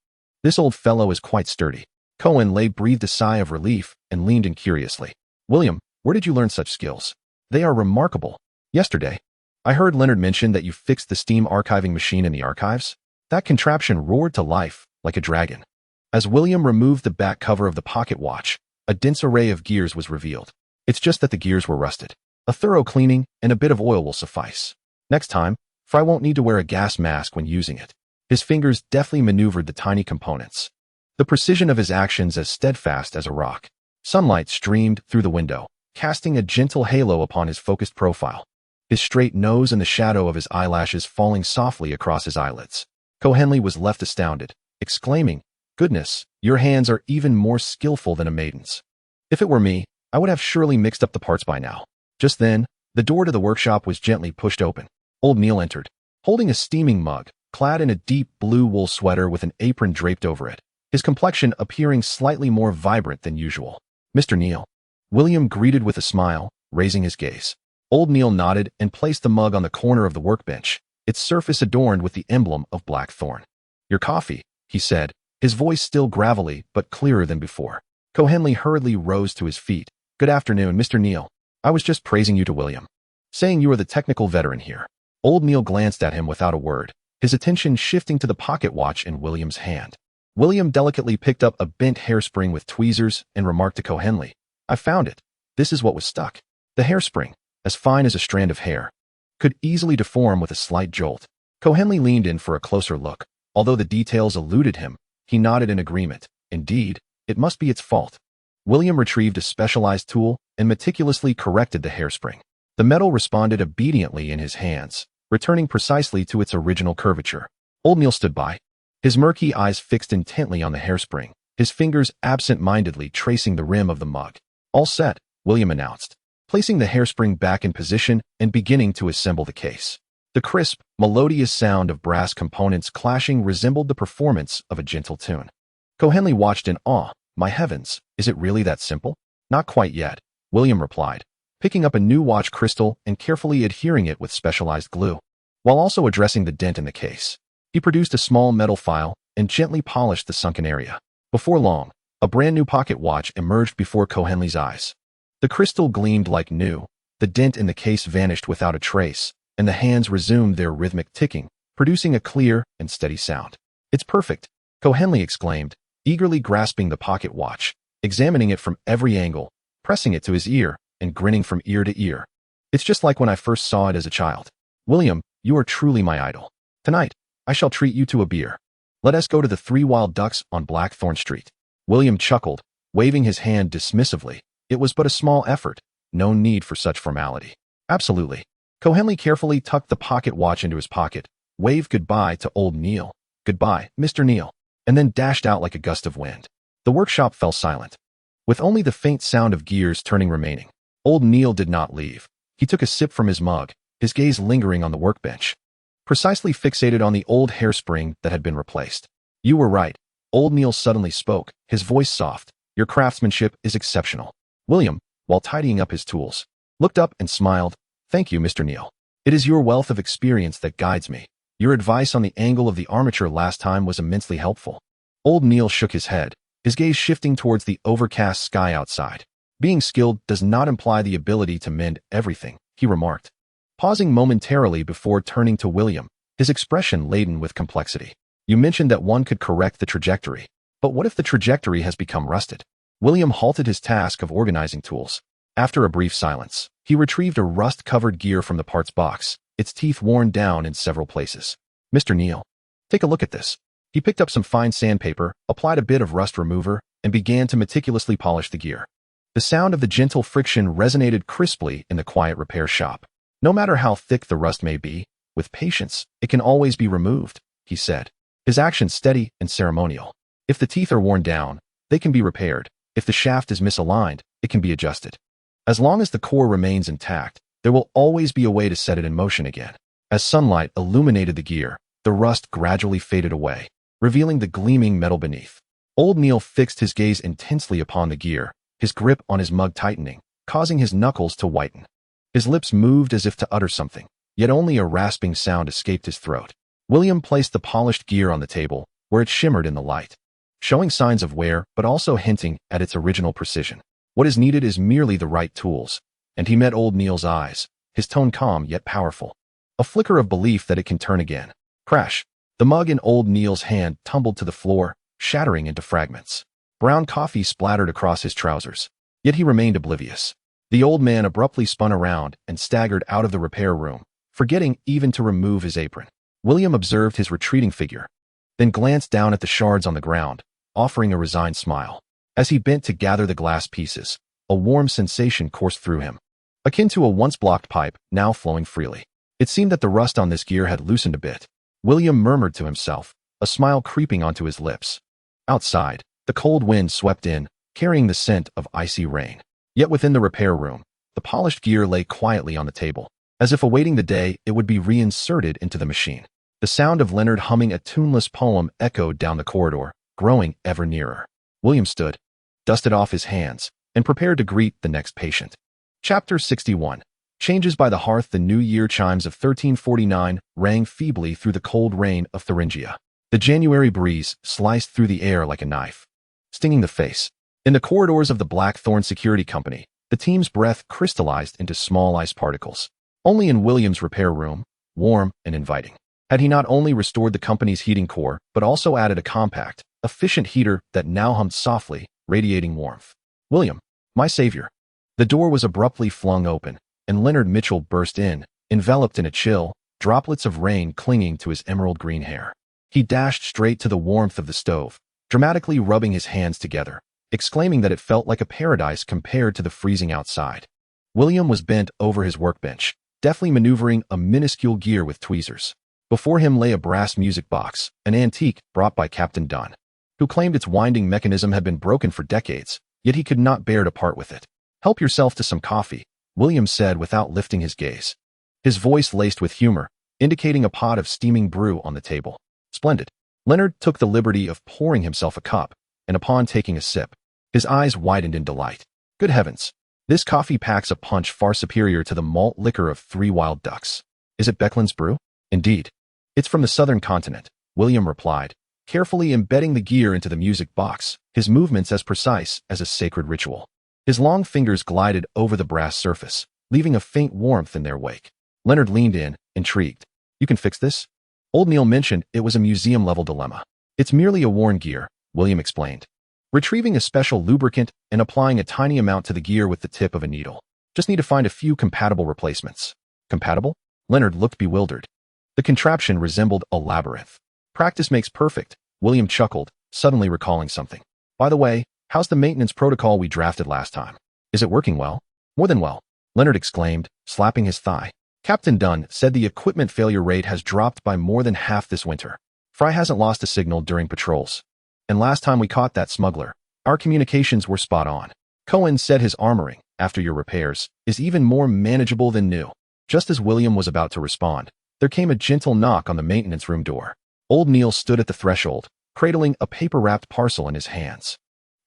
This old fellow is quite sturdy. Cohen breathed a sigh of relief and leaned in curiously. William, where did you learn such skills? They are remarkable. Yesterday, I heard Leonard mention that you fixed the steam archiving machine in the archives. That contraption roared to life, like a dragon. As William removed the back cover of the pocket watch, a dense array of gears was revealed. It's just that the gears were rusted. A thorough cleaning and a bit of oil will suffice. Next time, Fry won't need to wear a gas mask when using it. His fingers deftly maneuvered the tiny components, the precision of his actions as steadfast as a rock. Sunlight streamed through the window, casting a gentle halo upon his focused profile, his straight nose and the shadow of his eyelashes falling softly across his eyelids. Cohenly was left astounded, exclaiming, "Goodness, your hands are even more skillful than a maiden's. If it were me, I would have surely mixed up the parts by now." Just then, the door to the workshop was gently pushed open. Old Neil entered, holding a steaming mug, clad in a deep blue wool sweater with an apron draped over it, his complexion appearing slightly more vibrant than usual. "Mr. Neil," William greeted with a smile, raising his gaze. Old Neil nodded and placed the mug on the corner of the workbench, its surface adorned with the emblem of Blackthorn. "Your coffee," he said, his voice still gravelly but clearer than before. Cohenly hurriedly rose to his feet. "Good afternoon, Mr. Neil. I was just praising you to William, saying you are the technical veteran here." Old Neil glanced at him without a word, his attention shifting to the pocket watch in William's hand. William delicately picked up a bent hairspring with tweezers and remarked to Cohenly, "I found it. This is what was stuck." The hairspring, as fine as a strand of hair, could easily deform with a slight jolt. Cohenly leaned in for a closer look. Although the details eluded him, He nodded in agreement. Indeed, it must be its fault. William retrieved a specialized tool and meticulously corrected the hairspring. The metal responded obediently in his hands, returning precisely to its original curvature. Old Neil stood by, his murky eyes fixed intently on the hairspring, his fingers absent-mindedly tracing the rim of the mug. All set, William announced, placing the hairspring back in position and beginning to assemble the case. The crisp, melodious sound of brass components clashing resembled the performance of a gentle tune. Cohenly watched in awe. My heavens, is it really that simple? Not quite yet, William replied, picking up a new watch crystal and carefully adhering it with specialized glue, while also addressing the dent in the case. He produced a small metal file and gently polished the sunken area. Before long, a brand new pocket watch emerged before Cohenly's eyes. The crystal gleamed like new, the dent in the case vanished without a trace, and the hands resumed their rhythmic ticking, producing a clear and steady sound. It's perfect, Cohenly exclaimed, eagerly grasping the pocket watch, examining it from every angle, pressing it to his ear, and grinning from ear to ear. It's just like when I first saw it as a child. William, you are truly my idol. Tonight, I shall treat you to a beer. Let us go to the Three Wild Ducks on Blackthorn Street. William chuckled, waving his hand dismissively. It was but a small effort, no need for such formality. Absolutely. Cohenly carefully tucked the pocket watch into his pocket, waved goodbye to old Neil. Goodbye, Mr. Neil, and then dashed out like a gust of wind. The workshop fell silent, with only the faint sound of gears turning remaining. Old Neil did not leave. He took a sip from his mug, his gaze lingering on the workbench, precisely fixated on the old hairspring that had been replaced. You were right, old Neil suddenly spoke, his voice soft. Your craftsmanship is exceptional. William, while tidying up his tools, looked up and smiled. Thank you, Mr. Neil. It is your wealth of experience that guides me. Your advice on the angle of the armature last time was immensely helpful. Old Neil shook his head, his gaze shifting towards the overcast sky outside. Being skilled does not imply the ability to mend everything, he remarked, pausing momentarily before turning to William, his expression laden with complexity. You mentioned that one could correct the trajectory, but what if the trajectory has become rusted? William halted his task of organizing tools. After a brief silence, he retrieved a rust-covered gear from the parts box, its teeth worn down in several places. Mr. Neil, take a look at this. He picked up some fine sandpaper, applied a bit of rust remover, and began to meticulously polish the gear. The sound of the gentle friction resonated crisply in the quiet repair shop. No matter how thick the rust may be, with patience, it can always be removed, he said, his action steady and ceremonial. If the teeth are worn down, they can be repaired. If the shaft is misaligned, it can be adjusted. As long as the core remains intact, there will always be a way to set it in motion again. As sunlight illuminated the gear, the rust gradually faded away, revealing the gleaming metal beneath. Old Neil fixed his gaze intensely upon the gear, his grip on his mug tightening, causing his knuckles to whiten. His lips moved as if to utter something, yet only a rasping sound escaped his throat. William placed the polished gear on the table, where it shimmered in the light, showing signs of wear but also hinting at its original precision. What is needed is merely the right tools, and he met old Neil's eyes, his tone calm yet powerful. A flicker of belief that it can turn again. Crash! The mug in old Neil's hand tumbled to the floor, shattering into fragments. Brown coffee splattered across his trousers, yet he remained oblivious. The old man abruptly spun around and staggered out of the repair room, forgetting even to remove his apron. William observed his retreating figure, then glanced down at the shards on the ground, offering a resigned smile. As he bent to gather the glass pieces, a warm sensation coursed through him, akin to a once-blocked pipe now flowing freely. It seemed that the rust on this gear had loosened a bit. William murmured to himself, a smile creeping onto his lips. Outside, the cold wind swept in, carrying the scent of icy rain. Yet within the repair room, the polished gear lay quietly on the table, as if awaiting the day it would be reinserted into the machine. The sound of Leonard humming a tuneless poem echoed down the corridor, growing ever nearer. William stood, dusted off his hands, and prepared to greet the next patient. Chapter 61. Changes by the hearth. The New Year chimes of 1349 rang feebly through the cold rain of Thuringia. The January breeze sliced through the air like a knife, stinging the face. In the corridors of the Blackthorn Security Company, the team's breath crystallized into small ice particles. Only in William's repair room, warm and inviting, had he not only restored the company's heating core, but also added a compact, efficient heater that now hummed softly, radiating warmth. William, my savior. The door was abruptly flung open, and Leonard Mitchell burst in, enveloped in a chill, droplets of rain clinging to his emerald green hair. He dashed straight to the warmth of the stove, dramatically rubbing his hands together, exclaiming that it felt like a paradise compared to the freezing outside. William was bent over his workbench, deftly maneuvering a minuscule gear with tweezers. Before him lay a brass music box, an antique brought by Captain Dunn, who claimed its winding mechanism had been broken for decades, yet he could not bear to part with it. "Help yourself to some coffee," William said without lifting his gaze. His voice laced with humor, indicating a pot of steaming brew on the table. "Splendid." Leonard took the liberty of pouring himself a cup, and upon taking a sip, his eyes widened in delight. "Good heavens! This coffee packs a punch far superior to the malt liquor of 3 Wild Ducks. Is it Backlund's brew?" "Indeed. It's from the southern continent," William replied, carefully embedding the gear into the music box, his movements as precise as a sacred ritual. His long fingers glided over the brass surface, leaving a faint warmth in their wake. Leonard leaned in, intrigued. "You can fix this?" Old Neil mentioned it was a museum-level dilemma. "It's merely a worn gear," William explained, retrieving a special lubricant and applying a tiny amount to the gear with the tip of a needle. "Just need to find a few compatible replacements." "Compatible?" Leonard looked bewildered. The contraption resembled a labyrinth. "Practice makes perfect," William chuckled, suddenly recalling something. "By the way, how's the maintenance protocol we drafted last time? Is it working well?" "More than well," Leonard exclaimed, slapping his thigh. "Captain Dunn said the equipment failure rate has dropped by more than half this winter. Fry hasn't lost a signal during patrols. And last time we caught that smuggler, our communications were spot on. Cohen said his armoring, after your repairs, is even more manageable than new." Just as William was about to respond, there came a gentle knock on the maintenance room door. Old Neil stood at the threshold, cradling a paper-wrapped parcel in his hands.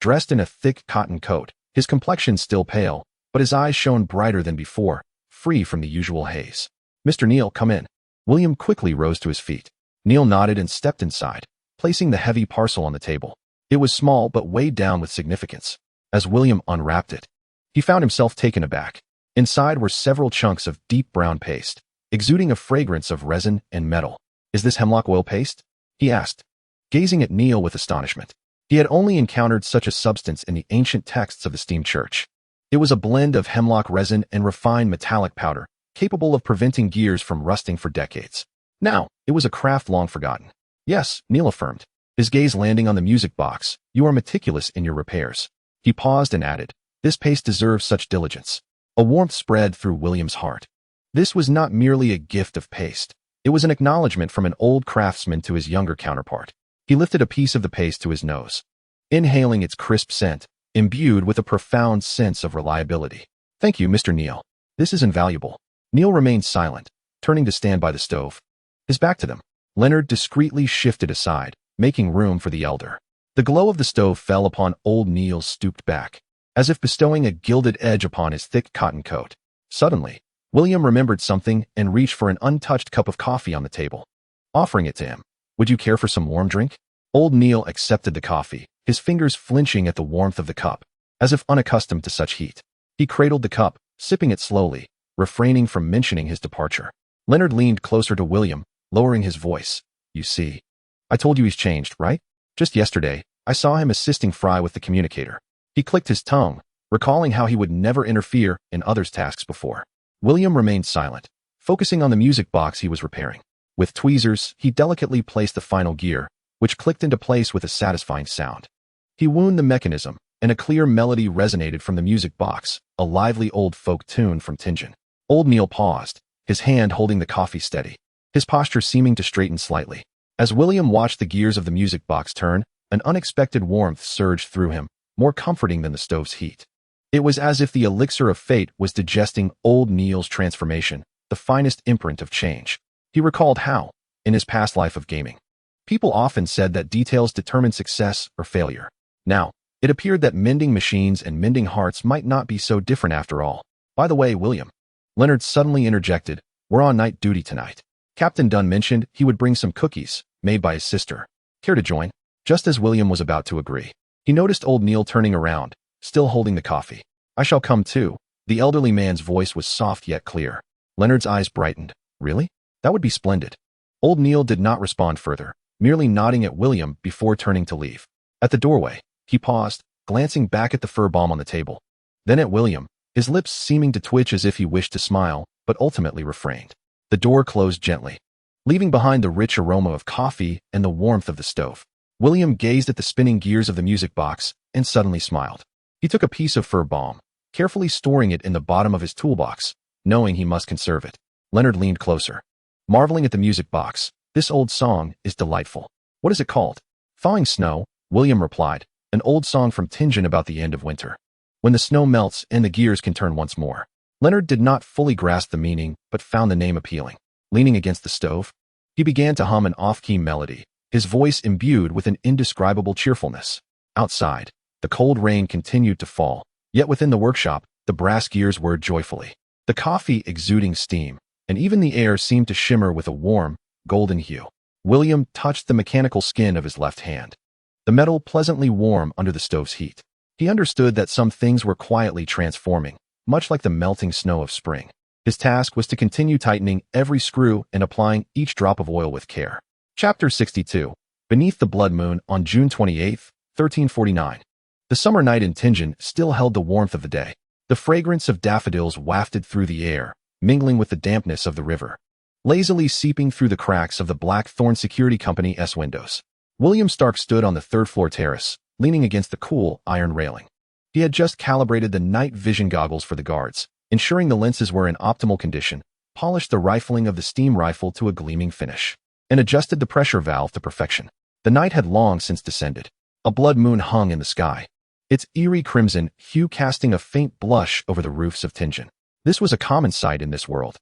Dressed in a thick cotton coat, his complexion still pale, but his eyes shone brighter than before, free from the usual haze. "Mr. Neil, come in." William quickly rose to his feet. Neil nodded and stepped inside, placing the heavy parcel on the table. It was small but weighed down with significance. As William unwrapped it, he found himself taken aback. Inside were several chunks of deep brown paste, exuding a fragrance of resin and metal. "Is this hemlock oil paste?" he asked, gazing at Neil with astonishment. He had only encountered such a substance in the ancient texts of the steam church. It was a blend of hemlock resin and refined metallic powder, capable of preventing gears from rusting for decades. Now, it was a craft long forgotten. "Yes," Neil affirmed, his gaze landing on the music box. "You are meticulous in your repairs." He paused and added, "This paste deserves such diligence." A warmth spread through William's heart. This was not merely a gift of paste. It was an acknowledgement from an old craftsman to his younger counterpart. He lifted a piece of the paste to his nose, inhaling its crisp scent, imbued with a profound sense of reliability. "Thank you, Mr. Neil. This is invaluable." Neil remained silent, turning to stand by the stove. His back to them, Leonard discreetly shifted aside, making room for the elder. The glow of the stove fell upon old Neil's stooped back, as if bestowing a gilded edge upon his thick cotton coat. Suddenly, William remembered something and reached for an untouched cup of coffee on the table, offering it to him. "Would you care for some warm drink?" Old Neil accepted the coffee, his fingers flinching at the warmth of the cup, as if unaccustomed to such heat. He cradled the cup, sipping it slowly, refraining from mentioning his departure. Leonard leaned closer to William, lowering his voice. "You see, I told you he's changed, right? Just yesterday, I saw him assisting Fry with the communicator." He clicked his tongue, recalling how he would never interfere in others' tasks before. William remained silent, focusing on the music box he was repairing. With tweezers, he delicately placed the final gear, which clicked into place with a satisfying sound. He wound the mechanism, and a clear melody resonated from the music box, a lively old folk tune from Tingen. Old Neil paused, his hand holding the coffee steady, his posture seeming to straighten slightly. As William watched the gears of the music box turn, an unexpected warmth surged through him, more comforting than the stove's heat. It was as if the elixir of fate was digesting old Neil's transformation, the finest imprint of change. He recalled how, in his past life of gaming, people often said that details determine success or failure. Now, it appeared that mending machines and mending hearts might not be so different after all. "By the way, William," Leonard suddenly interjected, "we're on night duty tonight. Captain Dunn mentioned he would bring some cookies, made by his sister. Care to join?" Just as William was about to agree, he noticed old Neil turning around, still holding the coffee. "I shall come too." The elderly man's voice was soft yet clear. Leonard's eyes brightened. "Really? That would be splendid." Old Neil did not respond further, merely nodding at William before turning to leave. At the doorway, he paused, glancing back at the fur bomb on the table, then at William, his lips seeming to twitch as if he wished to smile, but ultimately refrained. The door closed gently, leaving behind the rich aroma of coffee and the warmth of the stove. William gazed at the spinning gears of the music box and suddenly smiled. He took a piece of fir balm, carefully storing it in the bottom of his toolbox, knowing he must conserve it. Leonard leaned closer, marveling at the music box. This old song is delightful. What is it called? Thawing Snow, William replied, an old song from Tingen about the end of winter. When the snow melts and the gears can turn once more. Leonard did not fully grasp the meaning, but found the name appealing. Leaning against the stove, he began to hum an off-key melody, his voice imbued with an indescribable cheerfulness. Outside, the cold rain continued to fall, yet within the workshop, the brass gears whirred joyfully, the coffee exuding steam, and even the air seemed to shimmer with a warm, golden hue. William touched the mechanical skin of his left hand, the metal pleasantly warm under the stove's heat. He understood that some things were quietly transforming, much like the melting snow of spring. His task was to continue tightening every screw and applying each drop of oil with care. Chapter 62. Beneath the Blood Moon on June 28, 1349. The summer night in Tingen still held the warmth of the day. The fragrance of daffodils wafted through the air, mingling with the dampness of the river, lazily seeping through the cracks of the Blackthorn Security Company's windows. William Stark stood on the third-floor terrace, leaning against the cool iron railing. He had just calibrated the night vision goggles for the guards, ensuring the lenses were in optimal condition, polished the rifling of the steam rifle to a gleaming finish, and adjusted the pressure valve to perfection. The night had long since descended. A blood moon hung in the sky, its eerie crimson hue casting a faint blush over the roofs of Tingen. This was a common sight in this world,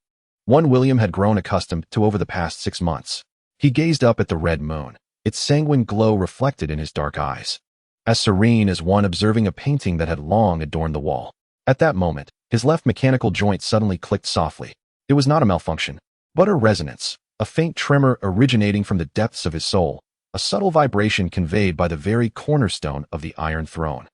one William had grown accustomed to over the past 6 months. He gazed up at the red moon, its sanguine glow reflected in his dark eyes, as serene as one observing a painting that had long adorned the wall. At that moment, his left mechanical joint suddenly clicked softly. It was not a malfunction, but a resonance, a faint tremor originating from the depths of his soul, a subtle vibration conveyed by the very cornerstone of the Iron Throne,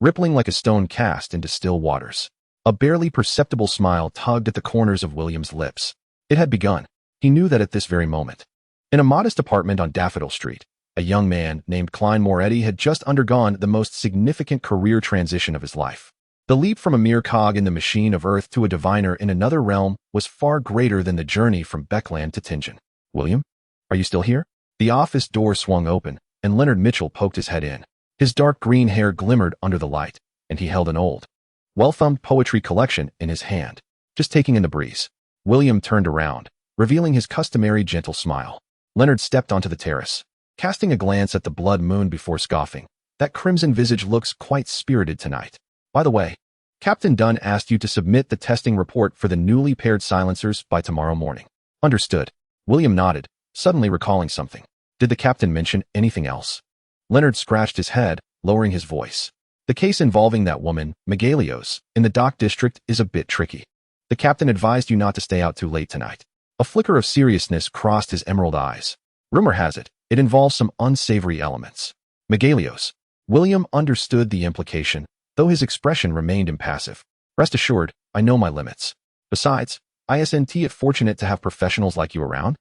rippling like a stone cast into still waters. A barely perceptible smile tugged at the corners of William's lips. It had begun. He knew that at this very moment. In a modest apartment on Daffodil Street, a young man named Klein Moretti had just undergone the most significant career transition of his life. The leap from a mere cog in the machine of Earth to a diviner in another realm was far greater than the journey from Backlund to Tingen. William? Are you still here? The office door swung open, and Leonard Mitchell poked his head in. His dark green hair glimmered under the light, and he held an old, well-thumbed poetry collection in his hand, just taking in the breeze. William turned around, revealing his customary gentle smile. Leonard stepped onto the terrace, casting a glance at the blood moon before scoffing. That crimson visage looks quite spirited tonight. By the way, Captain Dunn asked you to submit the testing report for the newly paired silencers by tomorrow morning. Understood. William nodded, suddenly recalling something. Did the captain mention anything else? Leonard scratched his head, lowering his voice. The case involving that woman, Megalios, in the dock district is a bit tricky. The captain advised you not to stay out too late tonight. A flicker of seriousness crossed his emerald eyes. Rumor has it, it involves some unsavory elements. Megalios. William understood the implication, though his expression remained impassive. Rest assured, I know my limits. Besides, isn't it fortunate to have professionals like you around?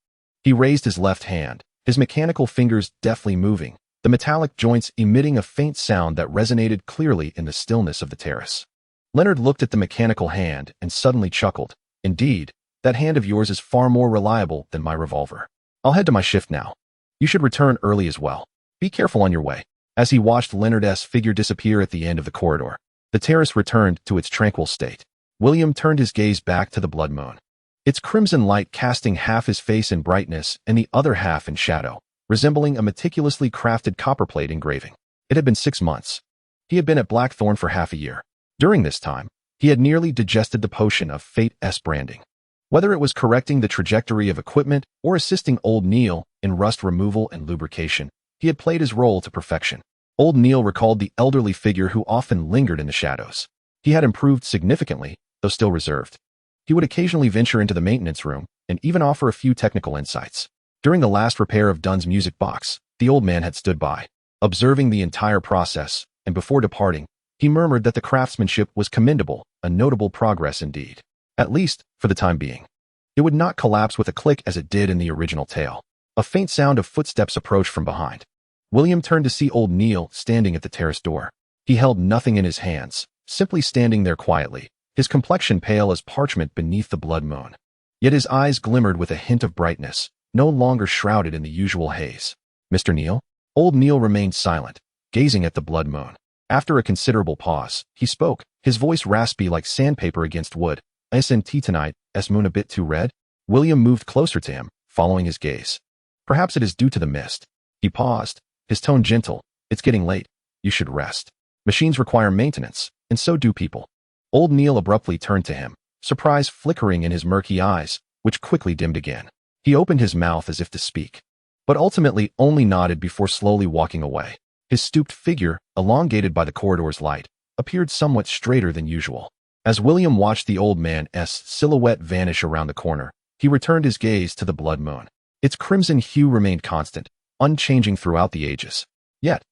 He raised his left hand, his mechanical fingers deftly moving, the metallic joints emitting a faint sound that resonated clearly in the stillness of the terrace. Leonard looked at the mechanical hand and suddenly chuckled. Indeed, that hand of yours is far more reliable than my revolver. I'll head to my shift now. You should return early as well. Be careful on your way. As he watched Leonard's figure disappear at the end of the corridor, the terrace returned to its tranquil state. William turned his gaze back to the blood moon, its crimson light casting half his face in brightness and the other half in shadow, resembling a meticulously crafted copperplate engraving. It had been 6 months. He had been at Blackthorn for half a year. During this time, he had nearly digested the potion of Fate's branding. Whether it was correcting the trajectory of equipment or assisting Old Neil in rust removal and lubrication, he had played his role to perfection. Old Neil recalled the elderly figure who often lingered in the shadows. He had improved significantly, though still reserved. He would occasionally venture into the maintenance room and even offer a few technical insights. During the last repair of Dunn's music box, the old man had stood by, observing the entire process, and before departing, he murmured that the craftsmanship was commendable, a notable progress indeed. At least, for the time being. It would not collapse with a click as it did in the original tale. A faint sound of footsteps approached from behind. William turned to see Old Neil standing at the terrace door. He held nothing in his hands, simply standing there quietly, his complexion pale as parchment beneath the blood moon. Yet his eyes glimmered with a hint of brightness, no longer shrouded in the usual haze. Mr. Neil? Old Neil remained silent, gazing at the blood moon. After a considerable pause, he spoke, his voice raspy like sandpaper against wood. Isn't tonight, moon a bit too red? William moved closer to him, following his gaze. Perhaps it is due to the mist. He paused, his tone gentle. It's getting late. You should rest. Machines require maintenance, and so do people. Old Neil abruptly turned to him, surprise flickering in his murky eyes, which quickly dimmed again. He opened his mouth as if to speak, but ultimately only nodded before slowly walking away. His stooped figure, elongated by the corridor's light, appeared somewhat straighter than usual. As William watched the old man's silhouette vanish around the corner, he returned his gaze to the blood moon. Its crimson hue remained constant, unchanging throughout the ages. Yet,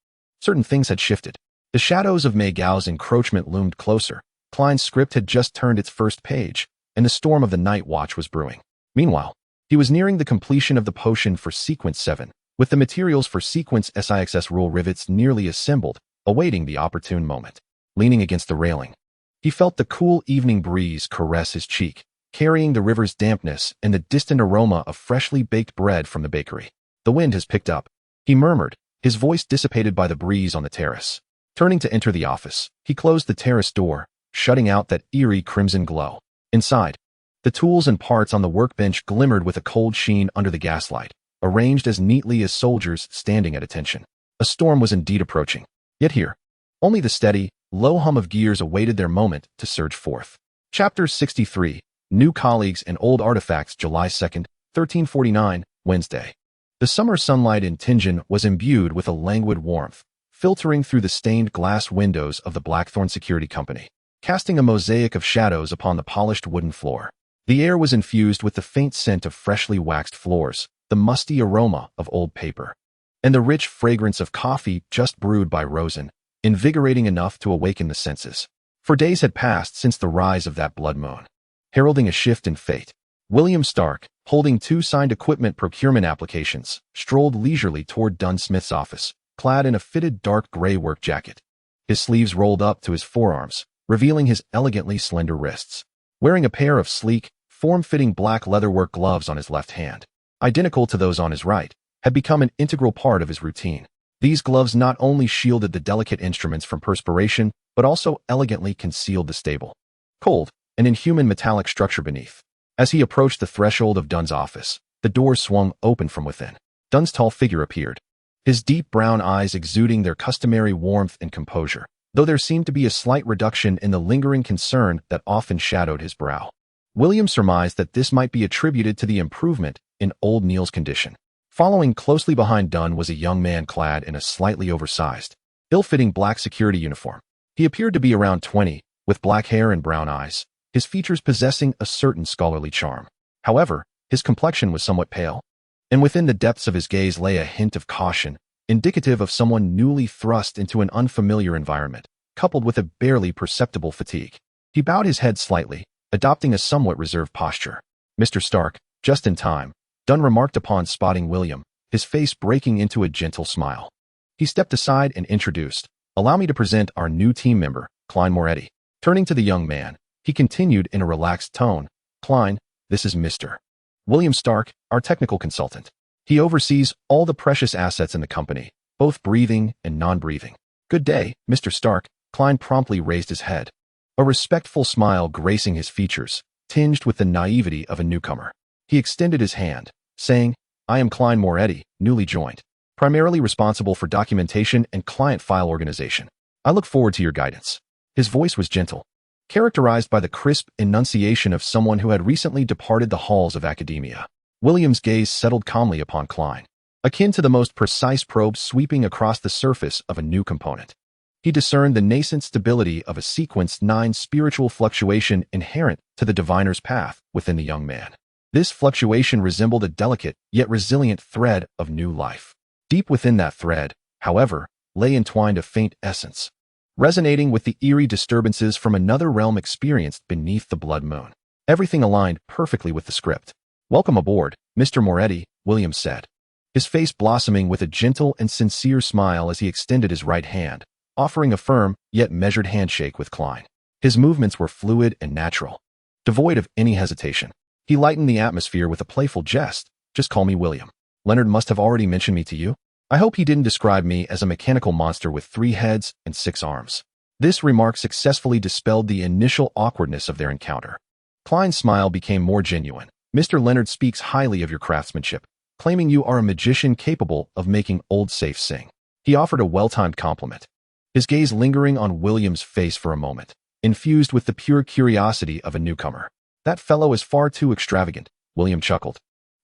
certain things had shifted. The shadows of Mei Gao's encroachment loomed closer. Klein's script had just turned its first page, and the storm of the night watch was brewing. Meanwhile, he was nearing the completion of the potion for Sequence 7, with the materials for Sequence 6 rule rivets nearly assembled, awaiting the opportune moment. Leaning against the railing, he felt the cool evening breeze caress his cheek, carrying the river's dampness and the distant aroma of freshly baked bread from the bakery. The wind has picked up, he murmured, his voice dissipated by the breeze on the terrace. Turning to enter the office, he closed the terrace door, shutting out that eerie crimson glow. Inside, the tools and parts on the workbench glimmered with a cold sheen under the gaslight, arranged as neatly as soldiers standing at attention. A storm was indeed approaching. Yet here, only the steady, low hum of gears awaited their moment to surge forth. Chapter 63, New Colleagues and Old Artifacts, July 2nd, 1349, Wednesday. The summer sunlight in Tianjin was imbued with a languid warmth, filtering through the stained glass windows of the Blackthorn Security Company, casting a mosaic of shadows upon the polished wooden floor. The air was infused with the faint scent of freshly waxed floors, the musty aroma of old paper, and the rich fragrance of coffee just brewed by Rosen, invigorating enough to awaken the senses. For days had passed since the rise of that blood moon, heralding a shift in fate. William Stark, holding 2 signed equipment procurement applications, strolled leisurely toward Dunn Smith's office, clad in a fitted dark gray work jacket. His sleeves rolled up to his forearms, revealing his elegantly slender wrists. Wearing a pair of sleek, form-fitting black leatherwork gloves on his left hand, identical to those on his right, had become an integral part of his routine. These gloves not only shielded the delicate instruments from perspiration, but also elegantly concealed the stable, cold, and inhuman metallic structure beneath. As he approached the threshold of Dunn's office, the door swung open from within. Dunn's tall figure appeared, his deep brown eyes exuding their customary warmth and composure, though there seemed to be a slight reduction in the lingering concern that often shadowed his brow. William surmised that this might be attributed to the improvement in old Neil's condition. Following closely behind Dunn was a young man clad in a slightly oversized, ill-fitting black security uniform. He appeared to be around 20, with black hair and brown eyes, his features possessing a certain scholarly charm. However, his complexion was somewhat pale, and within the depths of his gaze lay a hint of caution, indicative of someone newly thrust into an unfamiliar environment, coupled with a barely perceptible fatigue. He bowed his head slightly, adopting a somewhat reserved posture. "Mr. Stark, just in time," Dunn remarked upon spotting William, his face breaking into a gentle smile. He stepped aside and introduced, "Allow me to present our new team member, Klein Moretti." Turning to the young man, he continued in a relaxed tone, "Klein, this is Mr. William Stark, our technical consultant. He oversees all the precious assets in the company, both breathing and non-breathing." "Good day, Mr. Stark." Klein promptly raised his head, a respectful smile gracing his features, tinged with the naivety of a newcomer. He extended his hand, saying, "I am Klein Moretti, newly joined, primarily responsible for documentation and client file organization. I look forward to your guidance." His voice was gentle, characterized by the crisp enunciation of someone who had recently departed the halls of academia. William's gaze settled calmly upon Klein, akin to the most precise probe sweeping across the surface of a new component. He discerned the nascent stability of a Sequence 9 spiritual fluctuation inherent to the diviner's path within the young man. This fluctuation resembled a delicate yet resilient thread of new life. Deep within that thread, however, lay entwined a faint essence, resonating with the eerie disturbances from another realm experienced beneath the blood moon. Everything aligned perfectly with the script. "Welcome aboard, Mr. Moretti," William said, his face blossoming with a gentle and sincere smile as he extended his right hand, offering a firm yet measured handshake with Klein. His movements were fluid and natural, devoid of any hesitation. He lightened the atmosphere with a playful jest. "Just call me William. Leonard must have already mentioned me to you." I hope he didn't describe me as a mechanical monster with 3 heads and 6 arms. This remark successfully dispelled the initial awkwardness of their encounter. Klein's smile became more genuine. Mr. Leonard speaks highly of your craftsmanship, claiming you are a magician capable of making old safes sing. He offered a well-timed compliment, his gaze lingering on William's face for a moment, infused with the pure curiosity of a newcomer. That fellow is far too extravagant, William chuckled,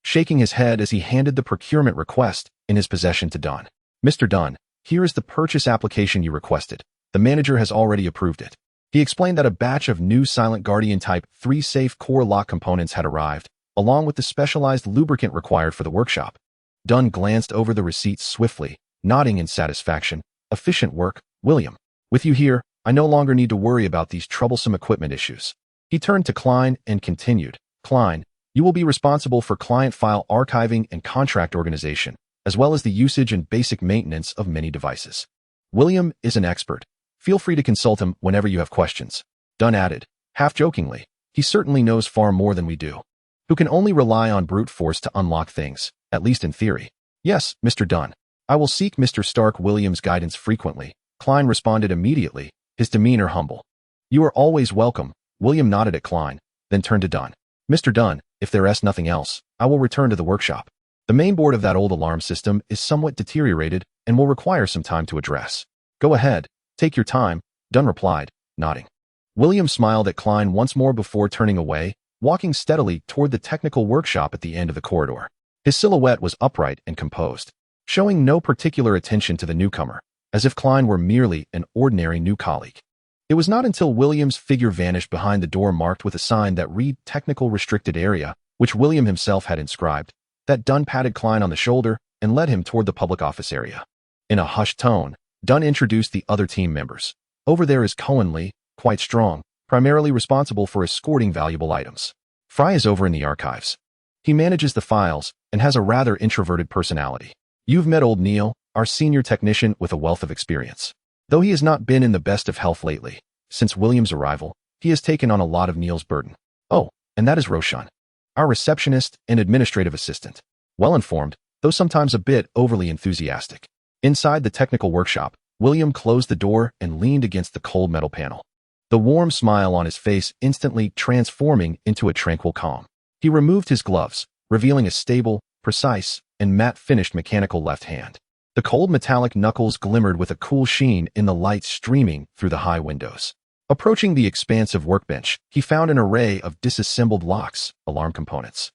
shaking his head as he handed the procurement request in his possession to Dunn. Mr. Dunn, here is the purchase application you requested. The manager has already approved it. He explained that a batch of new Silent Guardian Type 3 safe core lock components had arrived, along with the specialized lubricant required for the workshop. Dunn glanced over the receipts swiftly, nodding in satisfaction. Efficient work, William. With you here, I no longer need to worry about these troublesome equipment issues. He turned to Klein and continued, Klein, you will be responsible for client file archiving and contract organization, as well as the usage and basic maintenance of many devices. William is an expert. Feel free to consult him whenever you have questions. Dunn added, half jokingly, he certainly knows far more than we do. Who can only rely on brute force to unlock things, at least in theory. Yes, Mr. Dunn. I will seek Mr. Stark Williams' guidance frequently. Klein responded immediately, his demeanor humble. You are always welcome. William nodded at Klein, then turned to Dunn. Mr. Dunn, if there is nothing else, I will return to the workshop. The mainboard of that old alarm system is somewhat deteriorated and will require some time to address. Go ahead. Take your time, Dunn replied, nodding. William smiled at Klein once more before turning away, walking steadily toward the technical workshop at the end of the corridor. His silhouette was upright and composed, showing no particular attention to the newcomer, as if Klein were merely an ordinary new colleague. It was not until William's figure vanished behind the door marked with a sign that read Technical Restricted Area, which William himself had inscribed, that Dunn patted Klein on the shoulder and led him toward the public office area. In a hushed tone, Dunn introduced the other team members. Over there is Cohen Lee, quite strong, primarily responsible for escorting valuable items. Fry is over in the archives. He manages the files and has a rather introverted personality. You've met old Neil, our senior technician with a wealth of experience. Though he has not been in the best of health lately, since William's arrival, he has taken on a lot of Neil's burden. Oh, and that is Roshan, our receptionist and administrative assistant. Well-informed, though sometimes a bit overly enthusiastic. Inside the technical workshop, William closed the door and leaned against the cold metal panel, the warm smile on his face instantly transforming into a tranquil calm. He removed his gloves, revealing a stable, precise, and matte-finished mechanical left hand. The cold metallic knuckles glimmered with a cool sheen in the light streaming through the high windows. Approaching the expansive workbench, he found an array of disassembled locks, alarm components,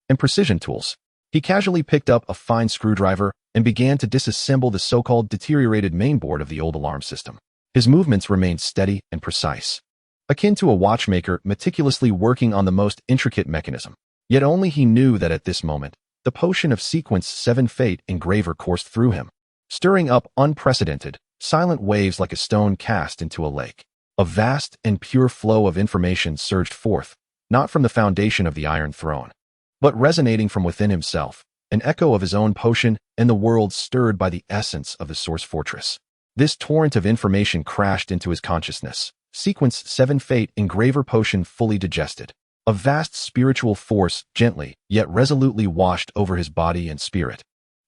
and precision tools. He casually picked up a fine screwdriver and began to disassemble the so-called deteriorated mainboard of the old alarm system. His movements remained steady and precise, akin to a watchmaker meticulously working on the most intricate mechanism. Yet only he knew that at this moment, the potion of Sequence 7 Fate engraver coursed through him, stirring up unprecedented, silent waves like a stone cast into a lake. A vast and pure flow of information surged forth, not from the foundation of the Iron Throne, but resonating from within himself, an echo of his own potion and the world stirred by the essence of the Source Fortress. This torrent of information crashed into his consciousness. Sequence 7 Fate engraver potion fully digested. A vast spiritual force gently, yet resolutely washed over his body and spirit,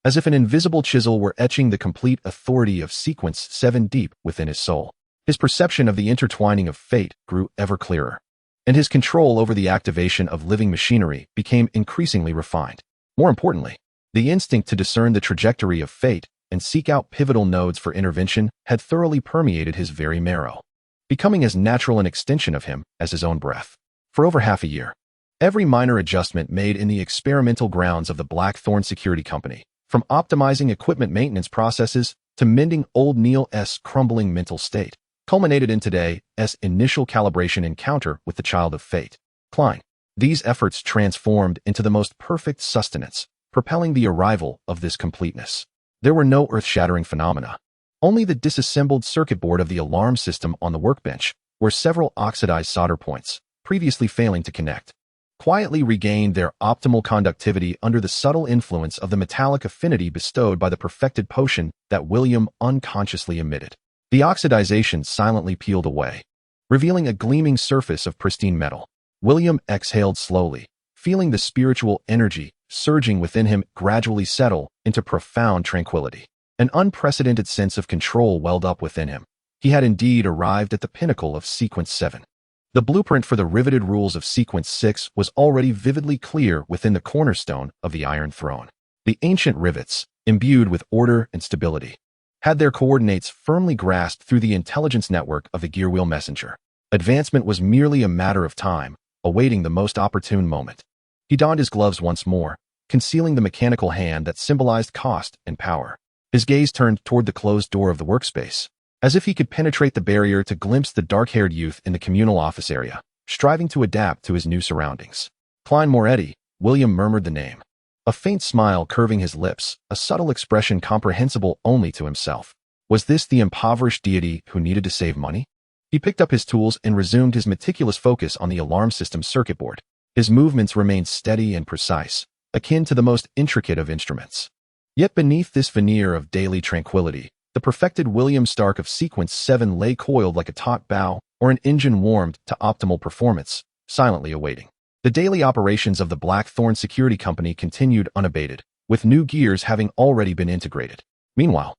as if an invisible chisel were etching the complete authority of Sequence 7 deep within his soul. His perception of the intertwining of fate grew ever clearer, and his control over the activation of living machinery became increasingly refined. More importantly, the instinct to discern the trajectory of fate and seek out pivotal nodes for intervention had thoroughly permeated his very marrow, becoming as natural an extension of him as his own breath. For over half a year, every minor adjustment made in the experimental grounds of the Blackthorn Security Company, from optimizing equipment maintenance processes to mending old Neil's crumbling mental state, culminated in today's initial calibration encounter with the Child of Fate, Klein. These efforts transformed into the most perfect sustenance, propelling the arrival of this completeness. There were no earth-shattering phenomena, only the disassembled circuit board of the alarm system on the workbench, where several oxidized solder points, previously failing to connect, quietly regained their optimal conductivity under the subtle influence of the metallic affinity bestowed by the perfected potion that William unconsciously emitted. The oxidization silently peeled away, revealing a gleaming surface of pristine metal. William exhaled slowly, feeling the spiritual energy surging within him gradually settle into profound tranquility. An unprecedented sense of control welled up within him. He had indeed arrived at the pinnacle of Sequence 7. The blueprint for the riveted rules of Sequence 6 was already vividly clear within the cornerstone of the Iron Throne. The ancient rivets, imbued with order and stability, had their coordinates firmly grasped through the intelligence network of the gearwheel messenger. Advancement was merely a matter of time, awaiting the most opportune moment. He donned his gloves once more, concealing the mechanical hand that symbolized cost and power. His gaze turned toward the closed door of the workspace, as if he could penetrate the barrier to glimpse the dark-haired youth in the communal office area, striving to adapt to his new surroundings. Klein Moretti, William murmured the name. A faint smile curving his lips, a subtle expression comprehensible only to himself. Was this the impoverished deity who needed to save money? He picked up his tools and resumed his meticulous focus on the alarm system's circuit board. His movements remained steady and precise, akin to the most intricate of instruments. Yet beneath this veneer of daily tranquility, the perfected William Stark of Sequence 7 lay coiled like a taut bow or an engine warmed to optimal performance, silently awaiting. The daily operations of the Blackthorn Security Company continued unabated, with new gears having already been integrated. Meanwhile,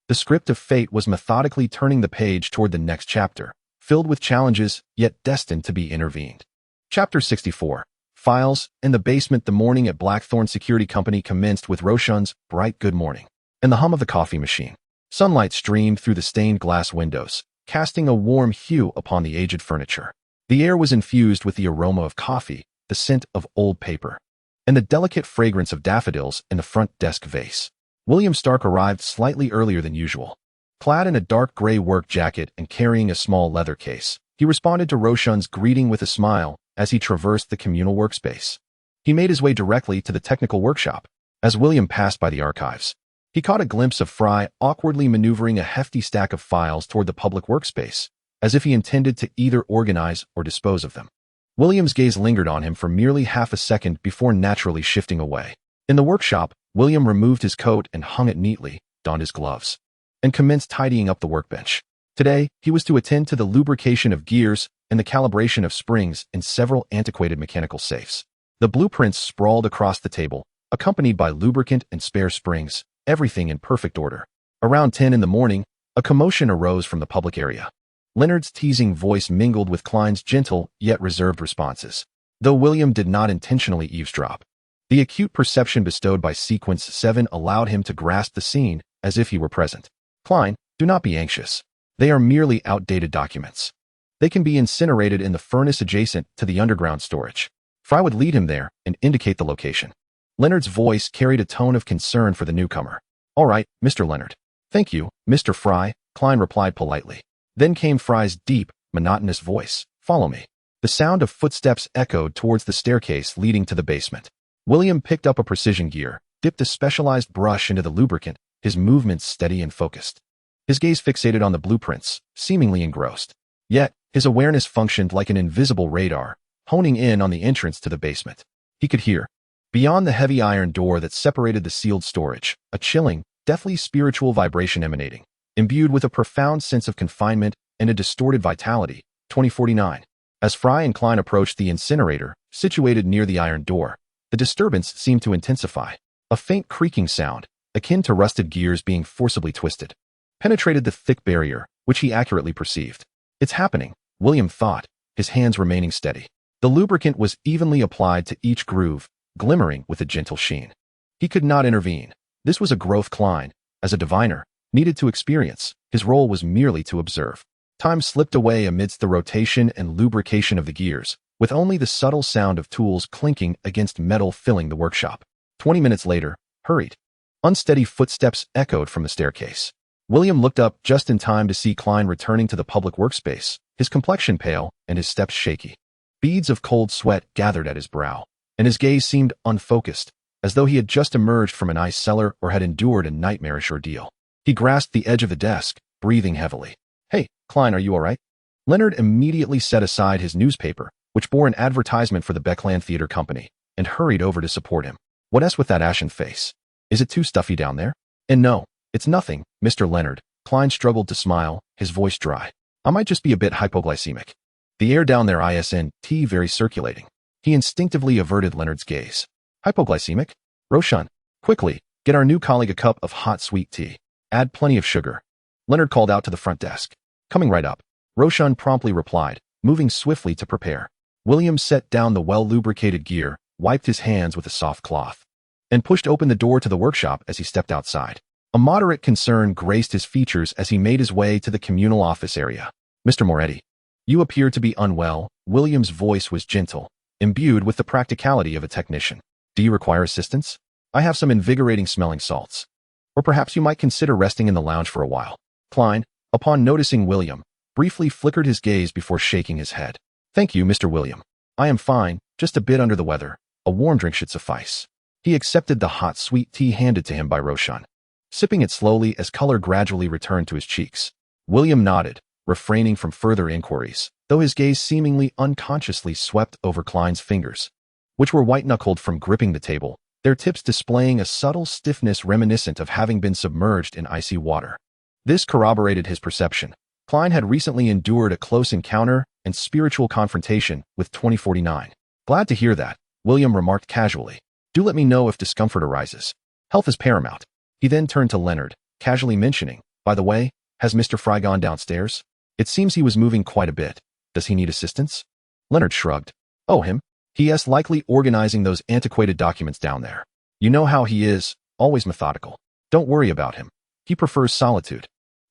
the script of fate was methodically turning the page toward the next chapter, filled with challenges, yet destined to be intervened. Chapter 64. Files. In the basement, the morning at Blackthorn Security Company commenced with Rosicrucians' bright good morning and the hum of the coffee machine. Sunlight streamed through the stained glass windows, casting a warm hue upon the aged furniture. The air was infused with the aroma of coffee, the scent of old paper, and the delicate fragrance of daffodils in the front desk vase. William Stark arrived slightly earlier than usual. Clad in a dark gray work jacket and carrying a small leather case, he responded to Rosicrucians' greeting with a smile as he traversed the communal workspace. He made his way directly to the technical workshop. As William passed by the archives, he caught a glimpse of Fry awkwardly maneuvering a hefty stack of files toward the public workspace, as if he intended to either organize or dispose of them. William's gaze lingered on him for merely half a second before naturally shifting away. In the workshop, William removed his coat and hung it neatly, donned his gloves, and commenced tidying up the workbench. Today, he was to attend to the lubrication of gears and the calibration of springs in several antiquated mechanical safes. The blueprints sprawled across the table, accompanied by lubricant and spare springs, everything in perfect order. Around 10 in the morning, a commotion arose from the public area. Leonard's teasing voice mingled with Klein's gentle yet reserved responses, though William did not intentionally eavesdrop. The acute perception bestowed by Sequence 7 allowed him to grasp the scene as if he were present. Klein, do not be anxious. They are merely outdated documents. They can be incinerated in the furnace adjacent to the underground storage. Fry would lead him there and indicate the location. Leonard's voice carried a tone of concern for the newcomer. All right, Mr. Leonard. Thank you, Mr. Fry, Klein replied politely. Then came Fry's deep, monotonous voice. Follow me. The sound of footsteps echoed towards the staircase leading to the basement. William picked up a precision gear, dipped a specialized brush into the lubricant, his movements steady and focused. His gaze fixated on the blueprints, seemingly engrossed. Yet, his awareness functioned like an invisible radar, honing in on the entrance to the basement. He could hear, beyond the heavy iron door that separated the sealed storage, a chilling, deathly spiritual vibration emanating, imbued with a profound sense of confinement and a distorted vitality. 2049. As Fry and Klein approached the incinerator, situated near the iron door, the disturbance seemed to intensify. A faint creaking sound, akin to rusted gears being forcibly twisted, penetrated the thick barrier, which he accurately perceived. It's happening, William thought, his hands remaining steady. The lubricant was evenly applied to each groove, glimmering with a gentle sheen. He could not intervene. This was a growth Klein, as a diviner, needed to experience. His role was merely to observe. Time slipped away amidst the rotation and lubrication of the gears, with only the subtle sound of tools clinking against metal filling the workshop. 20 minutes later, hurried, unsteady footsteps echoed from the staircase. William looked up just in time to see Klein returning to the public workspace, his complexion pale and his steps shaky. Beads of cold sweat gathered at his brow, and his gaze seemed unfocused, as though he had just emerged from an ice cellar or had endured a nightmarish ordeal. He grasped the edge of the desk, breathing heavily. Hey, Klein, are you all right? Leonard immediately set aside his newspaper, which bore an advertisement for the Backlund Theater Company, and hurried over to support him. What's with that ashen face? Is it too stuffy down there? And no, it's nothing, Mr. Leonard. Klein struggled to smile, his voice dry. I might just be a bit hypoglycemic. The air down there isn't very circulating. He instinctively averted Leonard's gaze. Hypoglycemic? Roshan, quickly, get our new colleague a cup of hot sweet tea. Add plenty of sugar. Leonard called out to the front desk. Coming right up. Roshan promptly replied, moving swiftly to prepare. William set down the well-lubricated gear, wiped his hands with a soft cloth, and pushed open the door to the workshop as he stepped outside. A moderate concern graced his features as he made his way to the communal office area. Mr. Moretti, you appear to be unwell. William's voice was gentle, imbued with the practicality of a technician. Do you require assistance? I have some invigorating smelling salts. Or perhaps you might consider resting in the lounge for a while. Klein, upon noticing William, briefly flickered his gaze before shaking his head. Thank you, Mr. William. I am fine, just a bit under the weather. A warm drink should suffice. He accepted the hot, sweet tea handed to him by Roshan, sipping it slowly as color gradually returned to his cheeks. William nodded, refraining from further inquiries, though his gaze seemingly unconsciously swept over Klein's fingers, which were white-knuckled from gripping the table, their tips displaying a subtle stiffness reminiscent of having been submerged in icy water. This corroborated his perception. Klein had recently endured a close encounter and spiritual confrontation with 2049. Glad to hear that, William remarked casually. Do let me know if discomfort arises. Health is paramount. He then turned to Leonard, casually mentioning, by the way, has Mr. Fry gone downstairs? It seems he was moving quite a bit. Does he need assistance? Leonard shrugged. Oh, him? He.S. likely organizing those antiquated documents down there. You know how he is, always methodical. Don't worry about him. He prefers solitude.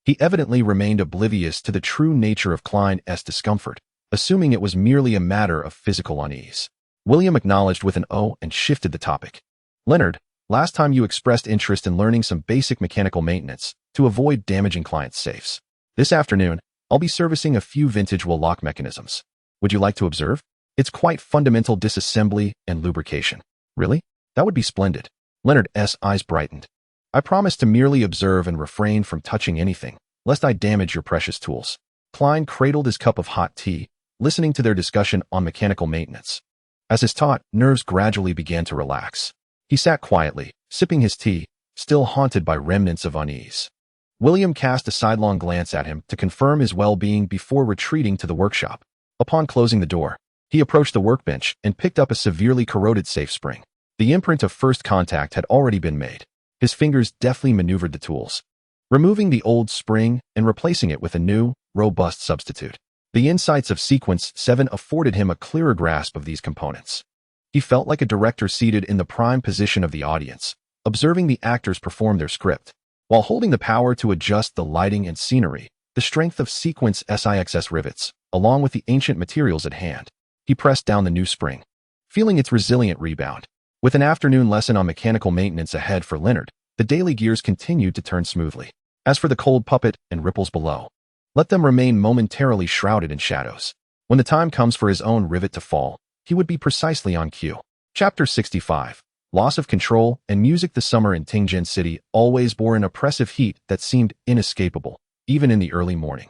He evidently remained oblivious to the true nature of Klein's discomfort, assuming it was merely a matter of physical unease. William acknowledged with an "oh" and shifted the topic. Leonard, last time you expressed interest in learning some basic mechanical maintenance to avoid damaging clients' safes. This afternoon, I'll be servicing a few vintage will lock mechanisms. Would you like to observe? It's quite fundamental disassembly and lubrication. Really? That would be splendid. Leonard's eyes brightened. I promise to merely observe and refrain from touching anything, lest I damage your precious tools. Klein cradled his cup of hot tea, listening to their discussion on mechanical maintenance. As his taut nerves gradually began to relax, he sat quietly, sipping his tea, still haunted by remnants of unease. William cast a sidelong glance at him to confirm his well-being before retreating to the workshop. Upon closing the door, he approached the workbench and picked up a severely corroded safe spring. The imprint of first contact had already been made. His fingers deftly maneuvered the tools, removing the old spring and replacing it with a new, robust substitute. The insights of Sequence 7 afforded him a clearer grasp of these components. He felt like a director seated in the prime position of the audience, observing the actors perform their script, while holding the power to adjust the lighting and scenery. The strength of Sequence 6 rivets, along with the ancient materials at hand. He pressed down the new spring, feeling its resilient rebound. With an afternoon lesson on mechanical maintenance ahead for Leonard, the daily gears continued to turn smoothly. As for the cold puppet and ripples below, let them remain momentarily shrouded in shadows. When the time comes for his own rivet to fall, he would be precisely on cue. Chapter 65. Loss of control and music. The summer in Tianjin City always bore an oppressive heat that seemed inescapable, even in the early morning.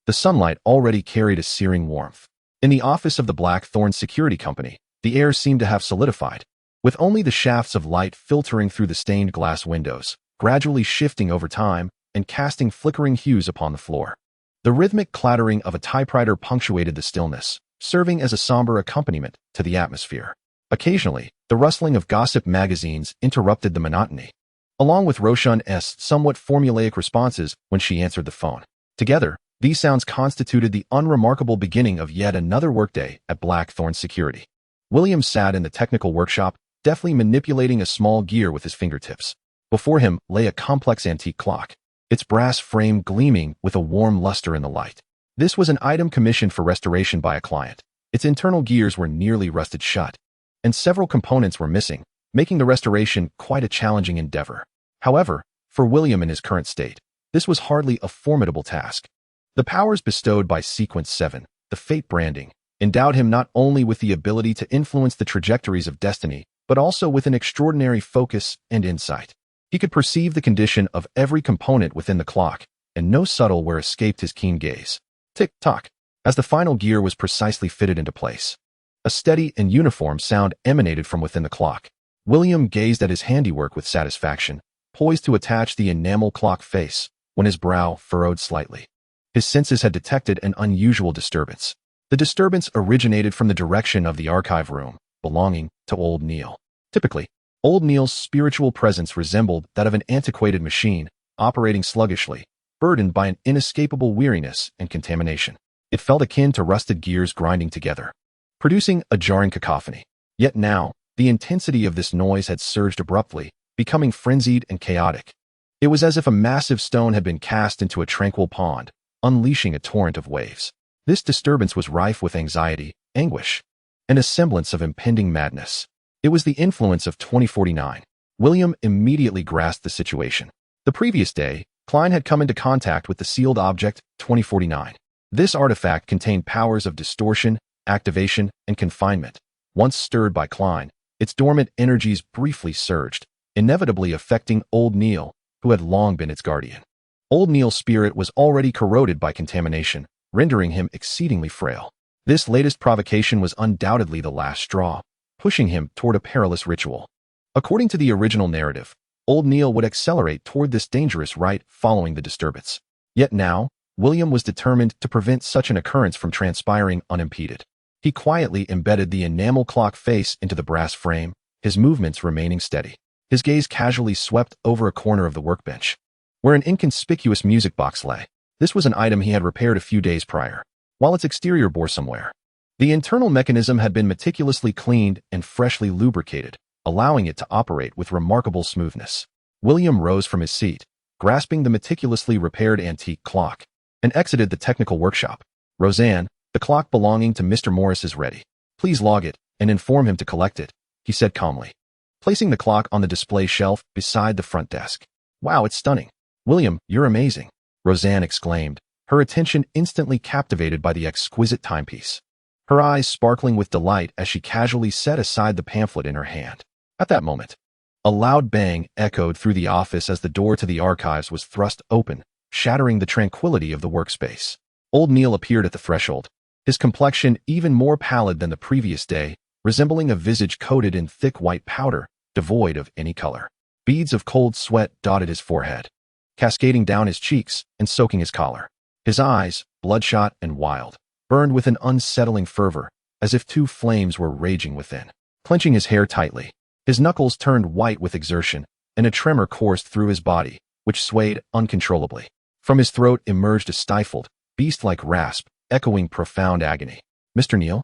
The sunlight already carried a searing warmth. In the office of the Blackthorn Security Company, the air seemed to have solidified, with only the shafts of light filtering through the stained glass windows, gradually shifting over time and casting flickering hues upon the floor. The rhythmic clattering of a typewriter punctuated the stillness, serving as a somber accompaniment to the atmosphere. Occasionally, the rustling of gossip magazines interrupted the monotony, along with Roshan's somewhat formulaic responses when she answered the phone. Together, these sounds constituted the unremarkable beginning of yet another workday at Blackthorn Security. William sat in the technical workshop, deftly manipulating a small gear with his fingertips. Before him lay a complex antique clock, its brass frame gleaming with a warm luster in the light. This was an item commissioned for restoration by a client. Its internal gears were nearly rusted shut, and several components were missing, making the restoration quite a challenging endeavor. However, for William in his current state, this was hardly a formidable task. The powers bestowed by Sequence 7, the fate branding, endowed him not only with the ability to influence the trajectories of destiny, but also with an extraordinary focus and insight. He could perceive the condition of every component within the clock, and no subtle where escaped his keen gaze. Tick-tock, as the final gear was precisely fitted into place. A steady and uniform sound emanated from within the clock. William gazed at his handiwork with satisfaction, poised to attach the enamel clock face, when his brow furrowed slightly. His senses had detected an unusual disturbance. The disturbance originated from the direction of the archive room, belonging to Old Neil. Typically, Old Neil's spiritual presence resembled that of an antiquated machine, operating sluggishly, burdened by an inescapable weariness and contamination. It felt akin to rusted gears grinding together, producing a jarring cacophony. Yet now, the intensity of this noise had surged abruptly, becoming frenzied and chaotic. It was as if a massive stone had been cast into a tranquil pond, unleashing a torrent of waves. This disturbance was rife with anxiety, anguish, and a semblance of impending madness. It was the influence of 2049. William immediately grasped the situation. The previous day, Klein had come into contact with the sealed object 2049. This artifact contained powers of distortion, activation, and confinement. Once stirred by Klein, its dormant energies briefly surged, inevitably affecting Old Neil, who had long been its guardian. Old Neil's spirit was already corroded by contamination, rendering him exceedingly frail. This latest provocation was undoubtedly the last straw, pushing him toward a perilous ritual. According to the original narrative, Old Neil would accelerate toward this dangerous rite following the disturbance. Yet now, William was determined to prevent such an occurrence from transpiring unimpeded. He quietly embedded the enamel clock face into the brass frame, his movements remaining steady. His gaze casually swept over a corner of the workbench, where an inconspicuous music box lay. This was an item he had repaired a few days prior, while its exterior bore some wear. The internal mechanism had been meticulously cleaned and freshly lubricated, allowing it to operate with remarkable smoothness. William rose from his seat, grasping the meticulously repaired antique clock, and exited the technical workshop. "Roseanne, the clock belonging to Mr. Morris is ready. Please log it and inform him to collect it," he said calmly, placing the clock on the display shelf beside the front desk. "Wow, it's stunning. William, you're amazing," Roseanne exclaimed, her attention instantly captivated by the exquisite timepiece. Her eyes sparkling with delight as she casually set aside the pamphlet in her hand. At that moment, a loud bang echoed through the office as the door to the archives was thrust open, shattering the tranquility of the workspace. Old Neil appeared at the threshold, his complexion even more pallid than the previous day, resembling a visage coated in thick white powder, devoid of any color. Beads of cold sweat dotted his forehead, cascading down his cheeks and soaking his collar. His eyes, bloodshot and wild, burned with an unsettling fervor, as if two flames were raging within. Clenching his hair tightly, his knuckles turned white with exertion, and a tremor coursed through his body, which swayed uncontrollably. From his throat emerged a stifled, beast-like rasp, echoing profound agony. "Mr. Neil?"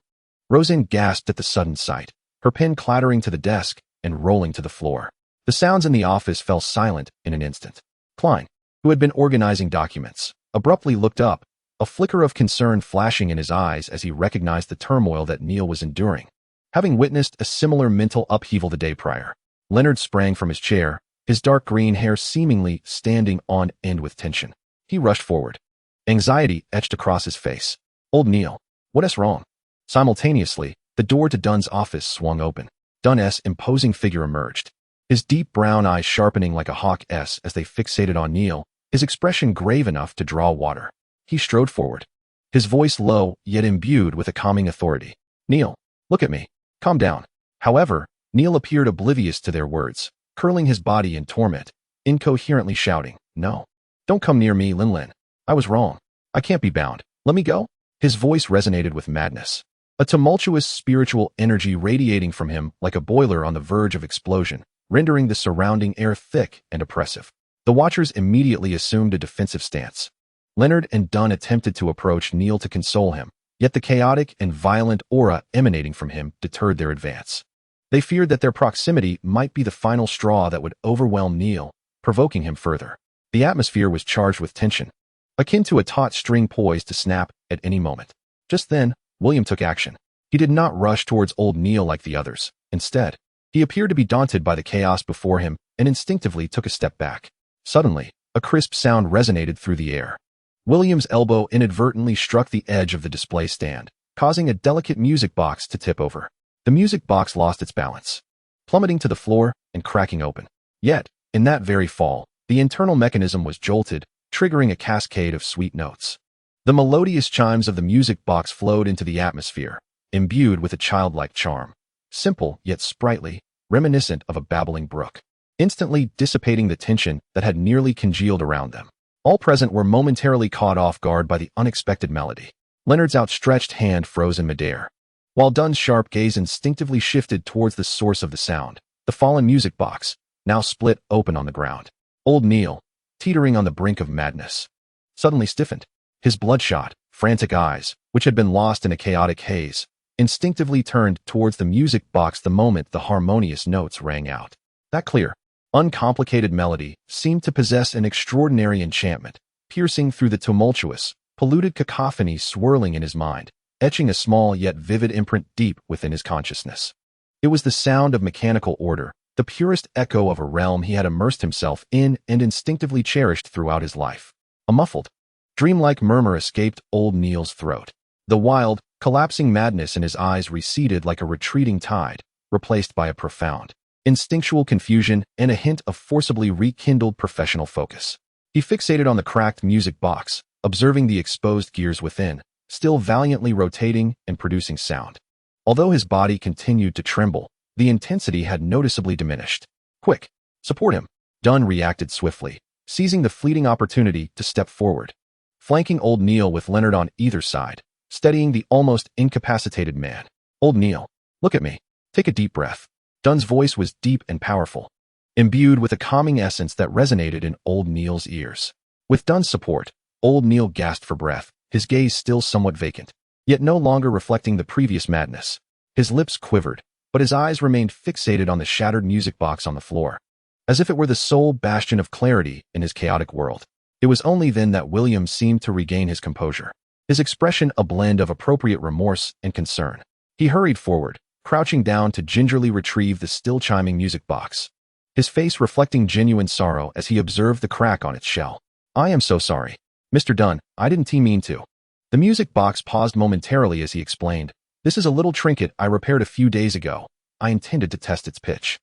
Roseanne gasped at the sudden sight, her pen clattering to the desk and rolling to the floor. The sounds in the office fell silent in an instant. Klein, who had been organizing documents, abruptly looked up, a flicker of concern flashing in his eyes as he recognized the turmoil that Neil was enduring. Having witnessed a similar mental upheaval the day prior, Leonard sprang from his chair, his dark green hair seemingly standing on end with tension. He rushed forward, anxiety etched across his face. "Old Neil, what's wrong?" Simultaneously, the door to Dunn's office swung open. Dunn's imposing figure emerged, his deep brown eyes sharpening like a hawk's as they fixated on Neil, his expression grave enough to draw water. He strode forward, his voice low yet imbued with a calming authority. "Neil, look at me. Calm down." However, Neil appeared oblivious to their words, curling his body in torment, incoherently shouting, "No. Don't come near me, Lin. I was wrong. I can't be bound. Let me go." His voice resonated with madness, a tumultuous spiritual energy radiating from him like a boiler on the verge of explosion, rendering the surrounding air thick and oppressive. The watchers immediately assumed a defensive stance. Leonard and Dunn attempted to approach Neil to console him, yet the chaotic and violent aura emanating from him deterred their advance. They feared that their proximity might be the final straw that would overwhelm Neil, provoking him further. The atmosphere was charged with tension, akin to a taut string poised to snap at any moment. Just then, William took action. He did not rush towards Old Neil like the others. Instead, he appeared to be daunted by the chaos before him and instinctively took a step back. Suddenly, a crisp sound resonated through the air. William's elbow inadvertently struck the edge of the display stand, causing a delicate music box to tip over. The music box lost its balance, plummeting to the floor and cracking open. Yet, in that very fall, the internal mechanism was jolted, triggering a cascade of sweet notes. The melodious chimes of the music box flowed into the atmosphere, imbued with a childlike charm, simple yet sprightly, reminiscent of a babbling brook, instantly dissipating the tension that had nearly congealed around them. All present were momentarily caught off guard by the unexpected melody. Leonard's outstretched hand froze in midair, while Dunn's sharp gaze instinctively shifted towards the source of the sound, the fallen music box, now split open on the ground. Old Neil, teetering on the brink of madness. Suddenly stiffened. His bloodshot, frantic eyes, which had been lost in a chaotic haze, instinctively turned towards the music box the moment the harmonious notes rang out. That clear, uncomplicated melody seemed to possess an extraordinary enchantment, piercing through the tumultuous, polluted cacophony swirling in his mind, etching a small yet vivid imprint deep within his consciousness. It was the sound of mechanical order, the purest echo of a realm he had immersed himself in and instinctively cherished throughout his life. A muffled, dreamlike murmur escaped old Neil's throat. The wild, collapsing madness in his eyes receded like a retreating tide, replaced by a profound, instinctual confusion and a hint of forcibly rekindled professional focus. He fixated on the cracked music box, observing the exposed gears within, still valiantly rotating and producing sound. Although his body continued to tremble, the intensity had noticeably diminished. "Quick! Support him!" Dunn reacted swiftly, seizing the fleeting opportunity to step forward. Flanking old Neil with Leonard on either side, steadying the almost incapacitated man. "Old Neil, look at me. Take a deep breath." Dunn's voice was deep and powerful, imbued with a calming essence that resonated in old Neil's ears. With Dunn's support, old Neil gasped for breath, his gaze still somewhat vacant, yet no longer reflecting the previous madness. His lips quivered, but his eyes remained fixated on the shattered music box on the floor, as if it were the sole bastion of clarity in his chaotic world. It was only then that William seemed to regain his composure, his expression a blend of appropriate remorse and concern. He hurried forward, crouching down to gingerly retrieve the still chiming music box, his face reflecting genuine sorrow as he observed the crack on its shell. "I am so sorry, Mr. Dunn, I didn't mean to." The music box paused momentarily as he explained, "This is a little trinket I repaired a few days ago. I intended to test its pitch."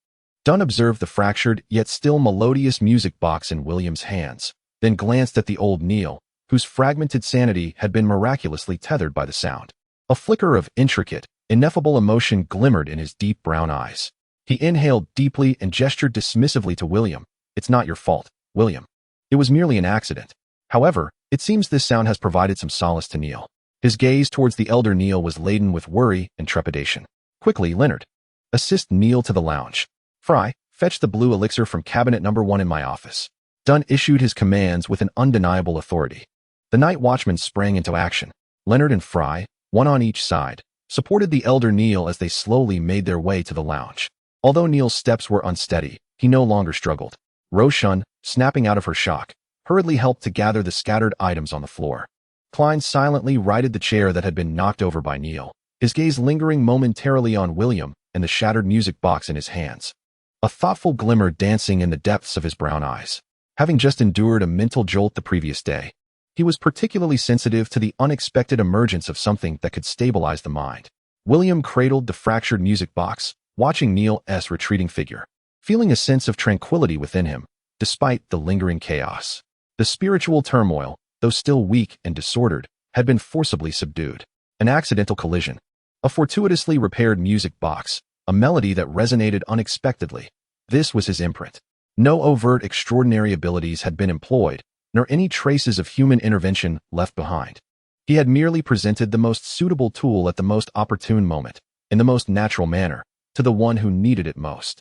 Dunn observed the fractured yet still melodious music box in William's hands, then glanced at the old Neil, whose fragmented sanity had been miraculously tethered by the sound. A flicker of intricate, ineffable emotion glimmered in his deep brown eyes. He inhaled deeply and gestured dismissively to William. "It's not your fault, William. It was merely an accident. However, it seems this sound has provided some solace to Neil." His gaze towards the elder Neil was laden with worry and trepidation. "Quickly, Leonard. Assist Neil to the lounge. Fry, fetch the blue elixir from cabinet number 1 in my office." Dunn issued his commands with an undeniable authority. The night watchman sprang into action. Leonard and Fry, one on each side, supported the elder Neil as they slowly made their way to the lounge. Although Neil's steps were unsteady, he no longer struggled. Rosicrucians, snapping out of her shock, hurriedly helped to gather the scattered items on the floor. Klein silently righted the chair that had been knocked over by Neil, his gaze lingering momentarily on William and the shattered music box in his hands, a thoughtful glimmer dancing in the depths of his brown eyes. Having just endured a mental jolt the previous day, he was particularly sensitive to the unexpected emergence of something that could stabilize the mind. William cradled the fractured music box, watching Neil's retreating figure, feeling a sense of tranquility within him, despite the lingering chaos. The spiritual turmoil, though still weak and disordered, had been forcibly subdued. An accidental collision, a fortuitously repaired music box, a melody that resonated unexpectedly. This was his imprint. No overt extraordinary abilities had been employed, nor any traces of human intervention left behind. He had merely presented the most suitable tool at the most opportune moment, in the most natural manner, to the one who needed it most.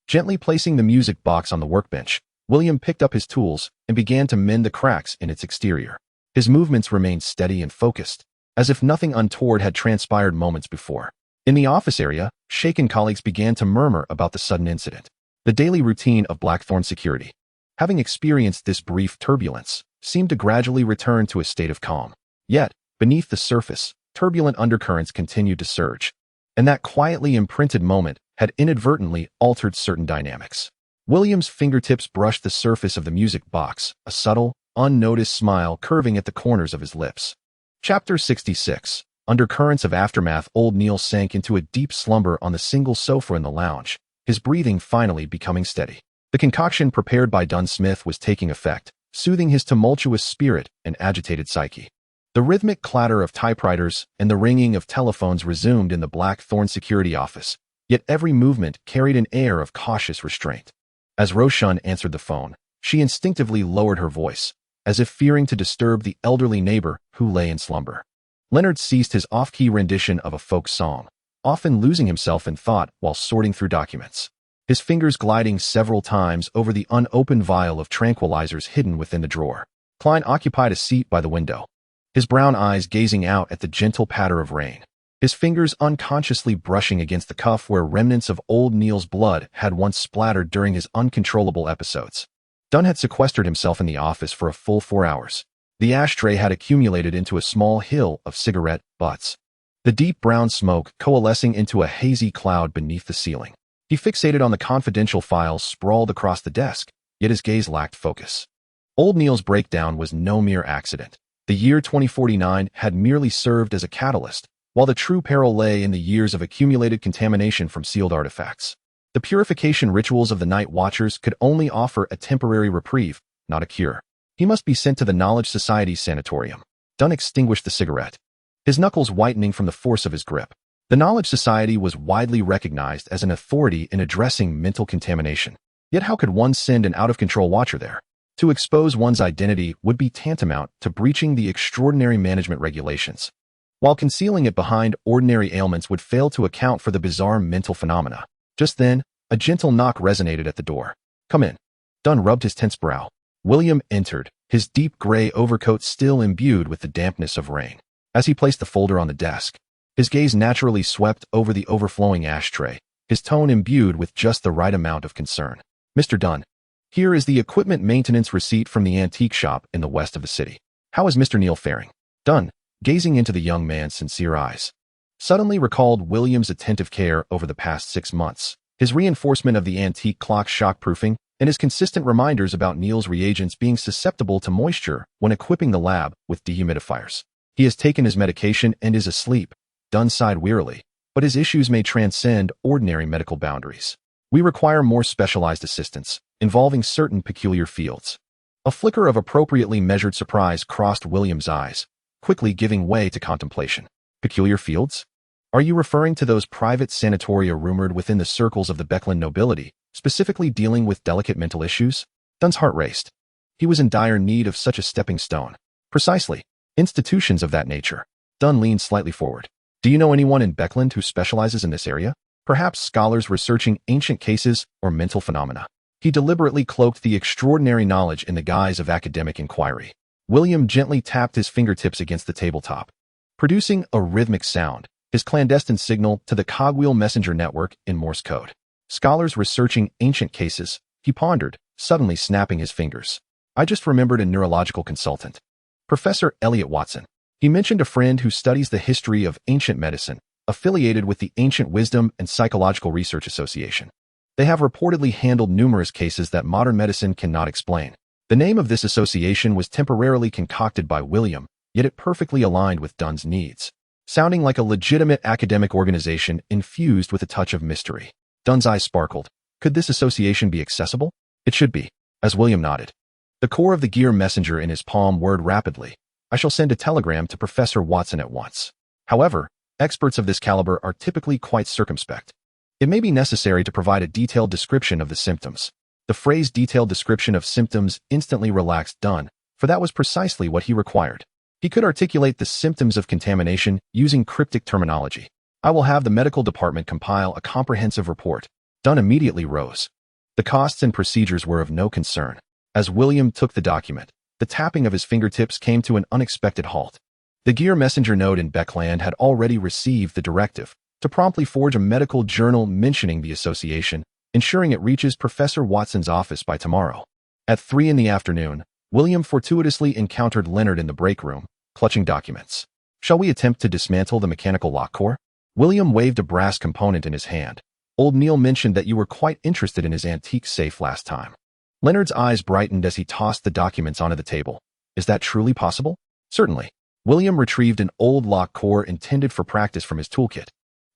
Gently placing the music box on the workbench, William picked up his tools and began to mend the cracks in its exterior. His movements remained steady and focused, as if nothing untoward had transpired moments before. In the office area, shaken colleagues began to murmur about the sudden incident. The daily routine of Blackthorn security, having experienced this brief turbulence, seemed to gradually return to a state of calm. Yet, beneath the surface, turbulent undercurrents continued to surge, and that quietly imprinted moment had inadvertently altered certain dynamics. William's fingertips brushed the surface of the music box, a subtle, unnoticed smile curving at the corners of his lips. Chapter 66. Undercurrents of aftermath. Old Neil sank into a deep slumber on the single sofa in the lounge, his breathing finally becoming steady. The concoction prepared by Dunn Smith was taking effect, soothing his tumultuous spirit and agitated psyche. The rhythmic clatter of typewriters and the ringing of telephones resumed in the Blackthorn security office, yet every movement carried an air of cautious restraint. As Rosicrucians answered the phone, she instinctively lowered her voice, as if fearing to disturb the elderly neighbor who lay in slumber. Leonard ceased his off-key rendition of a folk song, often losing himself in thought while sorting through documents. his fingers gliding several times over the unopened vial of tranquilizers hidden within the drawer. Klein occupied a seat by the window, his brown eyes gazing out at the gentle patter of rain, his fingers unconsciously brushing against the cuff where remnants of old Neil's blood had once splattered during his uncontrollable episodes. Dunn had sequestered himself in the office for a full 4 hours. The ashtray had accumulated into a small hill of cigarette butts, the deep brown smoke coalescing into a hazy cloud beneath the ceiling. He fixated on the confidential files sprawled across the desk, yet his gaze lacked focus. Old Neil's breakdown was no mere accident. The year 2049 had merely served as a catalyst, while the true peril lay in the years of accumulated contamination from sealed artifacts. The purification rituals of the Night Watchers could only offer a temporary reprieve, not a cure. He must be sent to the Knowledge Society's sanatorium. Dunn extinguished the cigarette, his knuckles whitening from the force of his grip. The Knowledge Society was widely recognized as an authority in addressing mental contamination. Yet how could one send an out-of-control watcher there? To expose one's identity would be tantamount to breaching the extraordinary management regulations, while concealing it behind ordinary ailments would fail to account for the bizarre mental phenomena. Just then, a gentle knock resonated at the door. "Come in." Dunn rubbed his tense brow. William entered, his deep gray overcoat still imbued with the dampness of rain. As he placed the folder on the desk, his gaze naturally swept over the overflowing ashtray, his tone imbued with just the right amount of concern. "Mr. Dunn, here is the equipment maintenance receipt from the antique shop in the west of the city. How is Mr. Neil faring?" Dunn, gazing into the young man's sincere eyes, suddenly recalled William's attentive care over the past 6 months, his reinforcement of the antique clock's shockproofing, and his consistent reminders about Neil's reagents being susceptible to moisture when equipping the lab with dehumidifiers. "He has taken his medication and is asleep." Dunn sighed wearily, "but his issues may transcend ordinary medical boundaries. We require more specialized assistance, involving certain peculiar fields." A flicker of appropriately measured surprise crossed William's eyes, quickly giving way to contemplation. "Peculiar fields? Are you referring to those private sanatoria rumored within the circles of the Backlund nobility, specifically dealing with delicate mental issues?" Dunn's heart raced. He was in dire need of such a stepping stone. "Precisely. Institutions of that nature." Dunn leaned slightly forward. "Do you know anyone in Backlund who specializes in this area? Perhaps scholars researching ancient cases or mental phenomena?" He deliberately cloaked the extraordinary knowledge in the guise of academic inquiry. William gently tapped his fingertips against the tabletop, producing a rhythmic sound, his clandestine signal to the cogwheel messenger network in Morse code. "Scholars researching ancient cases," he pondered, suddenly snapping his fingers. "I just remembered a neurological consultant, Professor Elliot Watson. He mentioned a friend who studies the history of ancient medicine, affiliated with the Ancient Wisdom and Psychological Research Association. They have reportedly handled numerous cases that modern medicine cannot explain." The name of this association was temporarily concocted by William, yet it perfectly aligned with Dunn's needs, sounding like a legitimate academic organization infused with a touch of mystery. Dunn's eyes sparkled. Could this association be accessible? "It should be," as William nodded. The core of the gear messenger in his palm whirred rapidly. "I shall send a telegram to Professor Watson at once. However, experts of this caliber are typically quite circumspect. It may be necessary to provide a detailed description of the symptoms." The phrase "detailed description of symptoms" instantly relaxed Dunn, for that was precisely what he required. He could articulate the symptoms of contamination using cryptic terminology. "I will have the medical department compile a comprehensive report." Dunn immediately rose. The costs and procedures were of no concern. As William took the document, the tapping of his fingertips came to an unexpected halt. The gear messenger node in Backlund had already received the directive to promptly forge a medical journal mentioning the association, ensuring it reaches Professor Watson's office by tomorrow. At 3 in the afternoon, William fortuitously encountered Leonard in the break room, clutching documents. "Shall we attempt to dismantle the mechanical lock core?" William waved a brass component in his hand. "Old Neil mentioned that you were quite interested in his antique safe last time." Leonard's eyes brightened as he tossed the documents onto the table. "Is that truly possible?" "Certainly." William retrieved an old lock core intended for practice from his toolkit,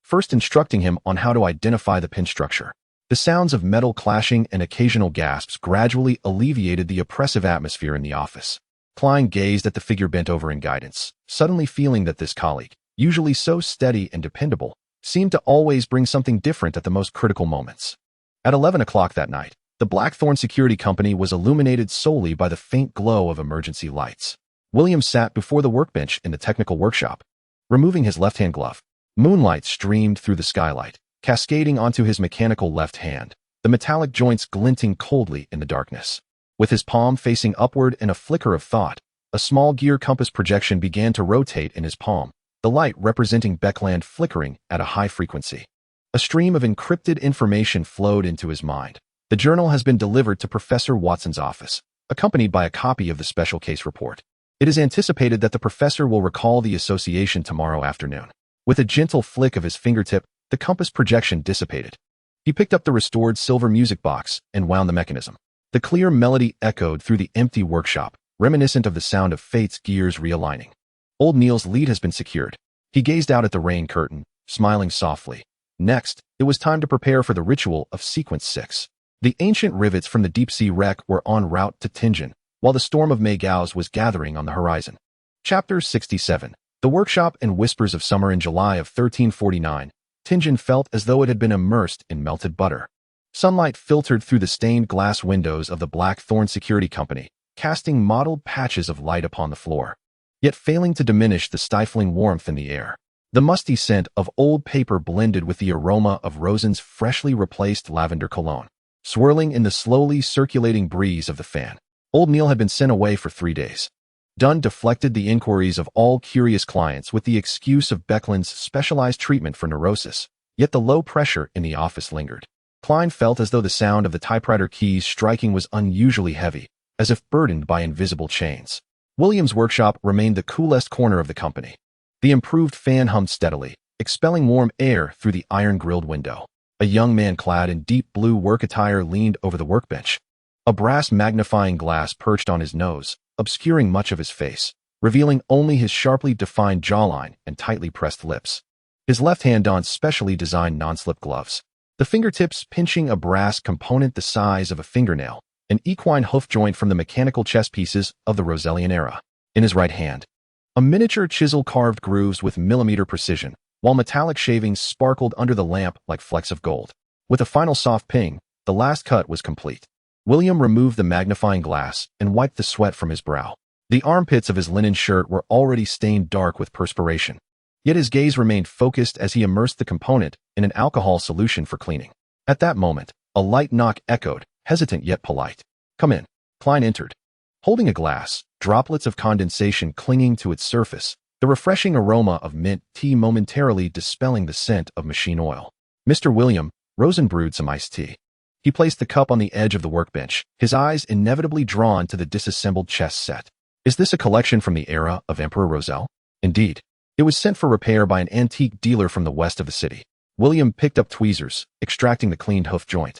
first instructing him on how to identify the pin structure. The sounds of metal clashing and occasional gasps gradually alleviated the oppressive atmosphere in the office. Klein gazed at the figure bent over in guidance, suddenly feeling that this colleague, usually so steady and dependable, seemed to always bring something different at the most critical moments. At 11 o'clock that night, the Blackthorn Security Company was illuminated solely by the faint glow of emergency lights. William sat before the workbench in the technical workshop, removing his left-hand glove. Moonlight streamed through the skylight, cascading onto his mechanical left hand, the metallic joints glinting coldly in the darkness. With his palm facing upward in a flicker of thought, a small gear compass projection began to rotate in his palm, the light representing Backlund flickering at a high frequency. A stream of encrypted information flowed into his mind. The journal has been delivered to Professor Watson's office, accompanied by a copy of the special case report. It is anticipated that the professor will recall the association tomorrow afternoon. With a gentle flick of his fingertip, the compass projection dissipated. He picked up the restored silver music box and wound the mechanism. The clear melody echoed through the empty workshop, reminiscent of the sound of fate's gears realigning. Old Neil's lead has been secured. He gazed out at the rain curtain, smiling softly. Next, it was time to prepare for the ritual of Sequence 6. The ancient rivets from the deep-sea wreck were en route to Tingen, while the storm of Maygaus was gathering on the horizon. Chapter 67. The Workshop and Whispers of Summer. In July of 1349, Tingen felt as though it had been immersed in melted butter. Sunlight filtered through the stained glass windows of the Blackthorn Security Company, casting mottled patches of light upon the floor, yet failing to diminish the stifling warmth in the air. The musty scent of old paper blended with the aroma of Rosen's freshly replaced lavender cologne, swirling in the slowly circulating breeze of the fan. Old Neil had been sent away for 3 days. Dunn deflected the inquiries of all curious clients with the excuse of Backlund's specialized treatment for neurosis, yet the low pressure in the office lingered. Klein felt as though the sound of the typewriter keys striking was unusually heavy, as if burdened by invisible chains. William's workshop remained the coolest corner of the company. The improved fan hummed steadily, expelling warm air through the iron-grilled window. A young man clad in deep blue work attire leaned over the workbench. A brass magnifying glass perched on his nose, obscuring much of his face, revealing only his sharply defined jawline and tightly pressed lips. His left hand donned specially designed non-slip gloves, the fingertips pinching a brass component the size of a fingernail, an equine hoof joint from the mechanical chess pieces of the Rosicrucian era. In his right hand, a miniature chisel carved grooves with millimeter precision, while metallic shavings sparkled under the lamp like flecks of gold. With a final soft ping, the last cut was complete. William removed the magnifying glass and wiped the sweat from his brow. The armpits of his linen shirt were already stained dark with perspiration, yet his gaze remained focused as he immersed the component in an alcohol solution for cleaning. At that moment, a light knock echoed, hesitant yet polite. "Come in." Klein entered. Holding a glass, droplets of condensation clinging to its surface, the refreshing aroma of mint tea momentarily dispelling the scent of machine oil. "Mr. William," Rosen brewed some iced tea. He placed the cup on the edge of the workbench, his eyes inevitably drawn to the disassembled chess set. "Is this a collection from the era of Emperor Roselle?" "Indeed. It was sent for repair by an antique dealer from the west of the city." William picked up tweezers, extracting the cleaned hoof joint.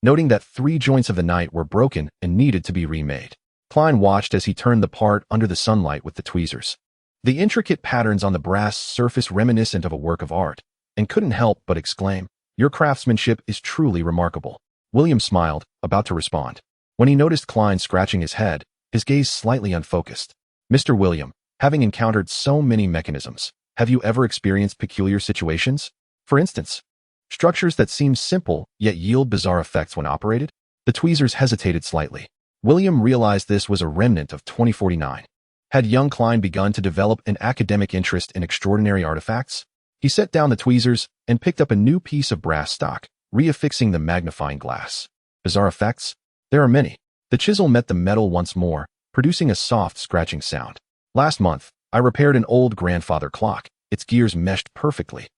Noting that 3 joints of the knight were broken and needed to be remade, Klein watched as he turned the part under the sunlight with the tweezers. The intricate patterns on the brass surface reminiscent of a work of art, and couldn't help but exclaim, "Your craftsmanship is truly remarkable." William smiled, about to respond, when he noticed Klein scratching his head, his gaze slightly unfocused. "Mr. William, having encountered so many mechanisms, have you ever experienced peculiar situations? For instance, structures that seem simple yet yield bizarre effects when operated?" The tweezers hesitated slightly. William realized this was a remnant of 2049. Had young Klein begun to develop an academic interest in extraordinary artifacts? He set down the tweezers and picked up a new piece of brass stock, reaffixing the magnifying glass. "Bizarre effects? There are many." The chisel met the metal once more, producing a soft scratching sound. "Last month, I repaired an old grandfather clock. Its gears meshed perfectly.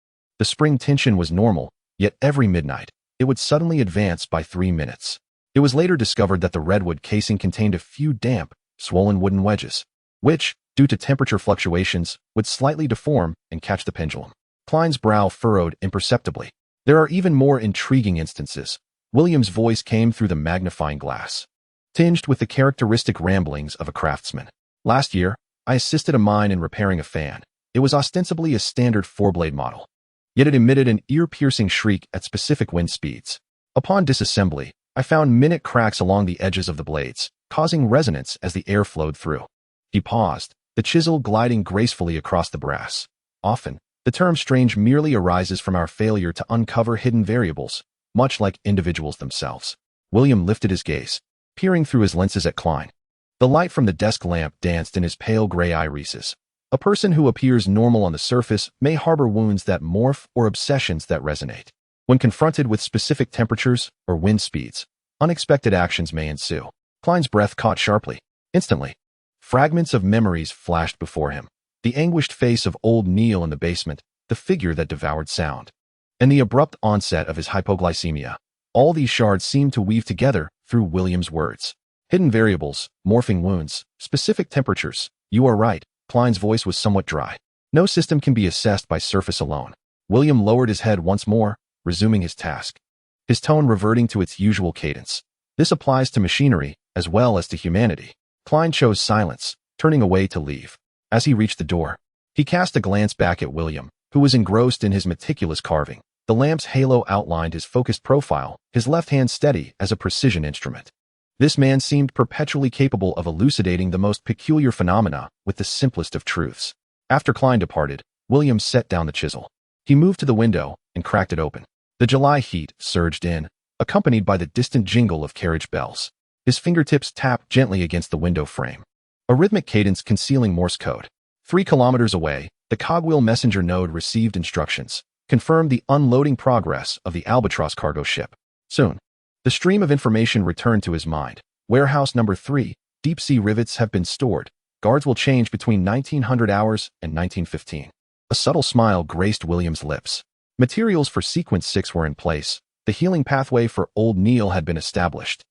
The spring tension was normal, yet every midnight, it would suddenly advance by 3 minutes. It was later discovered that the redwood casing contained a few damp, swollen wooden wedges, which, due to temperature fluctuations, would slightly deform and catch the pendulum." Klein's brow furrowed imperceptibly. "There are even more intriguing instances." William's voice came through the magnifying glass, tinged with the characteristic ramblings of a craftsman. "Last year, I assisted a mine in repairing a fan. It was ostensibly a standard 4-blade model, yet it emitted an ear-piercing shriek at specific wind speeds. Upon disassembly, I found minute cracks along the edges of the blades, causing resonance as the air flowed through." He paused, the chisel gliding gracefully across the brass. "Often, the term strange merely arises from our failure to uncover hidden variables, much like individuals themselves." William lifted his gaze, peering through his lenses at Klein. The light from the desk lamp danced in his pale gray irises. A person who appears normal on the surface may harbor wounds that morph or obsessions that resonate. When confronted with specific temperatures or wind speeds, unexpected actions may ensue. Klein's breath caught sharply. Instantly, fragments of memories flashed before him. The anguished face of old Neil in the basement, the figure that devoured sound, and the abrupt onset of his hypoglycemia. All these shards seemed to weave together through William's words. Hidden variables, morphing wounds, specific temperatures. You are right. Klein's voice was somewhat dry. No system can be assessed by surface alone. William lowered his head once more, resuming his task, his tone reverting to its usual cadence. This applies to machinery as well as to humanity. Klein chose silence, turning away to leave. As he reached the door, he cast a glance back at William, who was engrossed in his meticulous carving. The lamp's halo outlined his focused profile, his left hand steady as a precision instrument. This man seemed perpetually capable of elucidating the most peculiar phenomena with the simplest of truths. After Klein departed, William set down the chisel. He moved to the window and cracked it open. The July heat surged in, accompanied by the distant jingle of carriage bells. His fingertips tapped gently against the window frame, a rhythmic cadence concealing Morse code. 3 kilometers away, the cogwheel messenger node received instructions, confirmed the unloading progress of the Albatross cargo ship. Soon, the stream of information returned to his mind. Warehouse number 3, deep-sea rivets have been stored. Guards will change between 1900 hours and 1915. A subtle smile graced William's lips. Materials for Sequence 6 were in place. The healing pathway for old Neil had been established.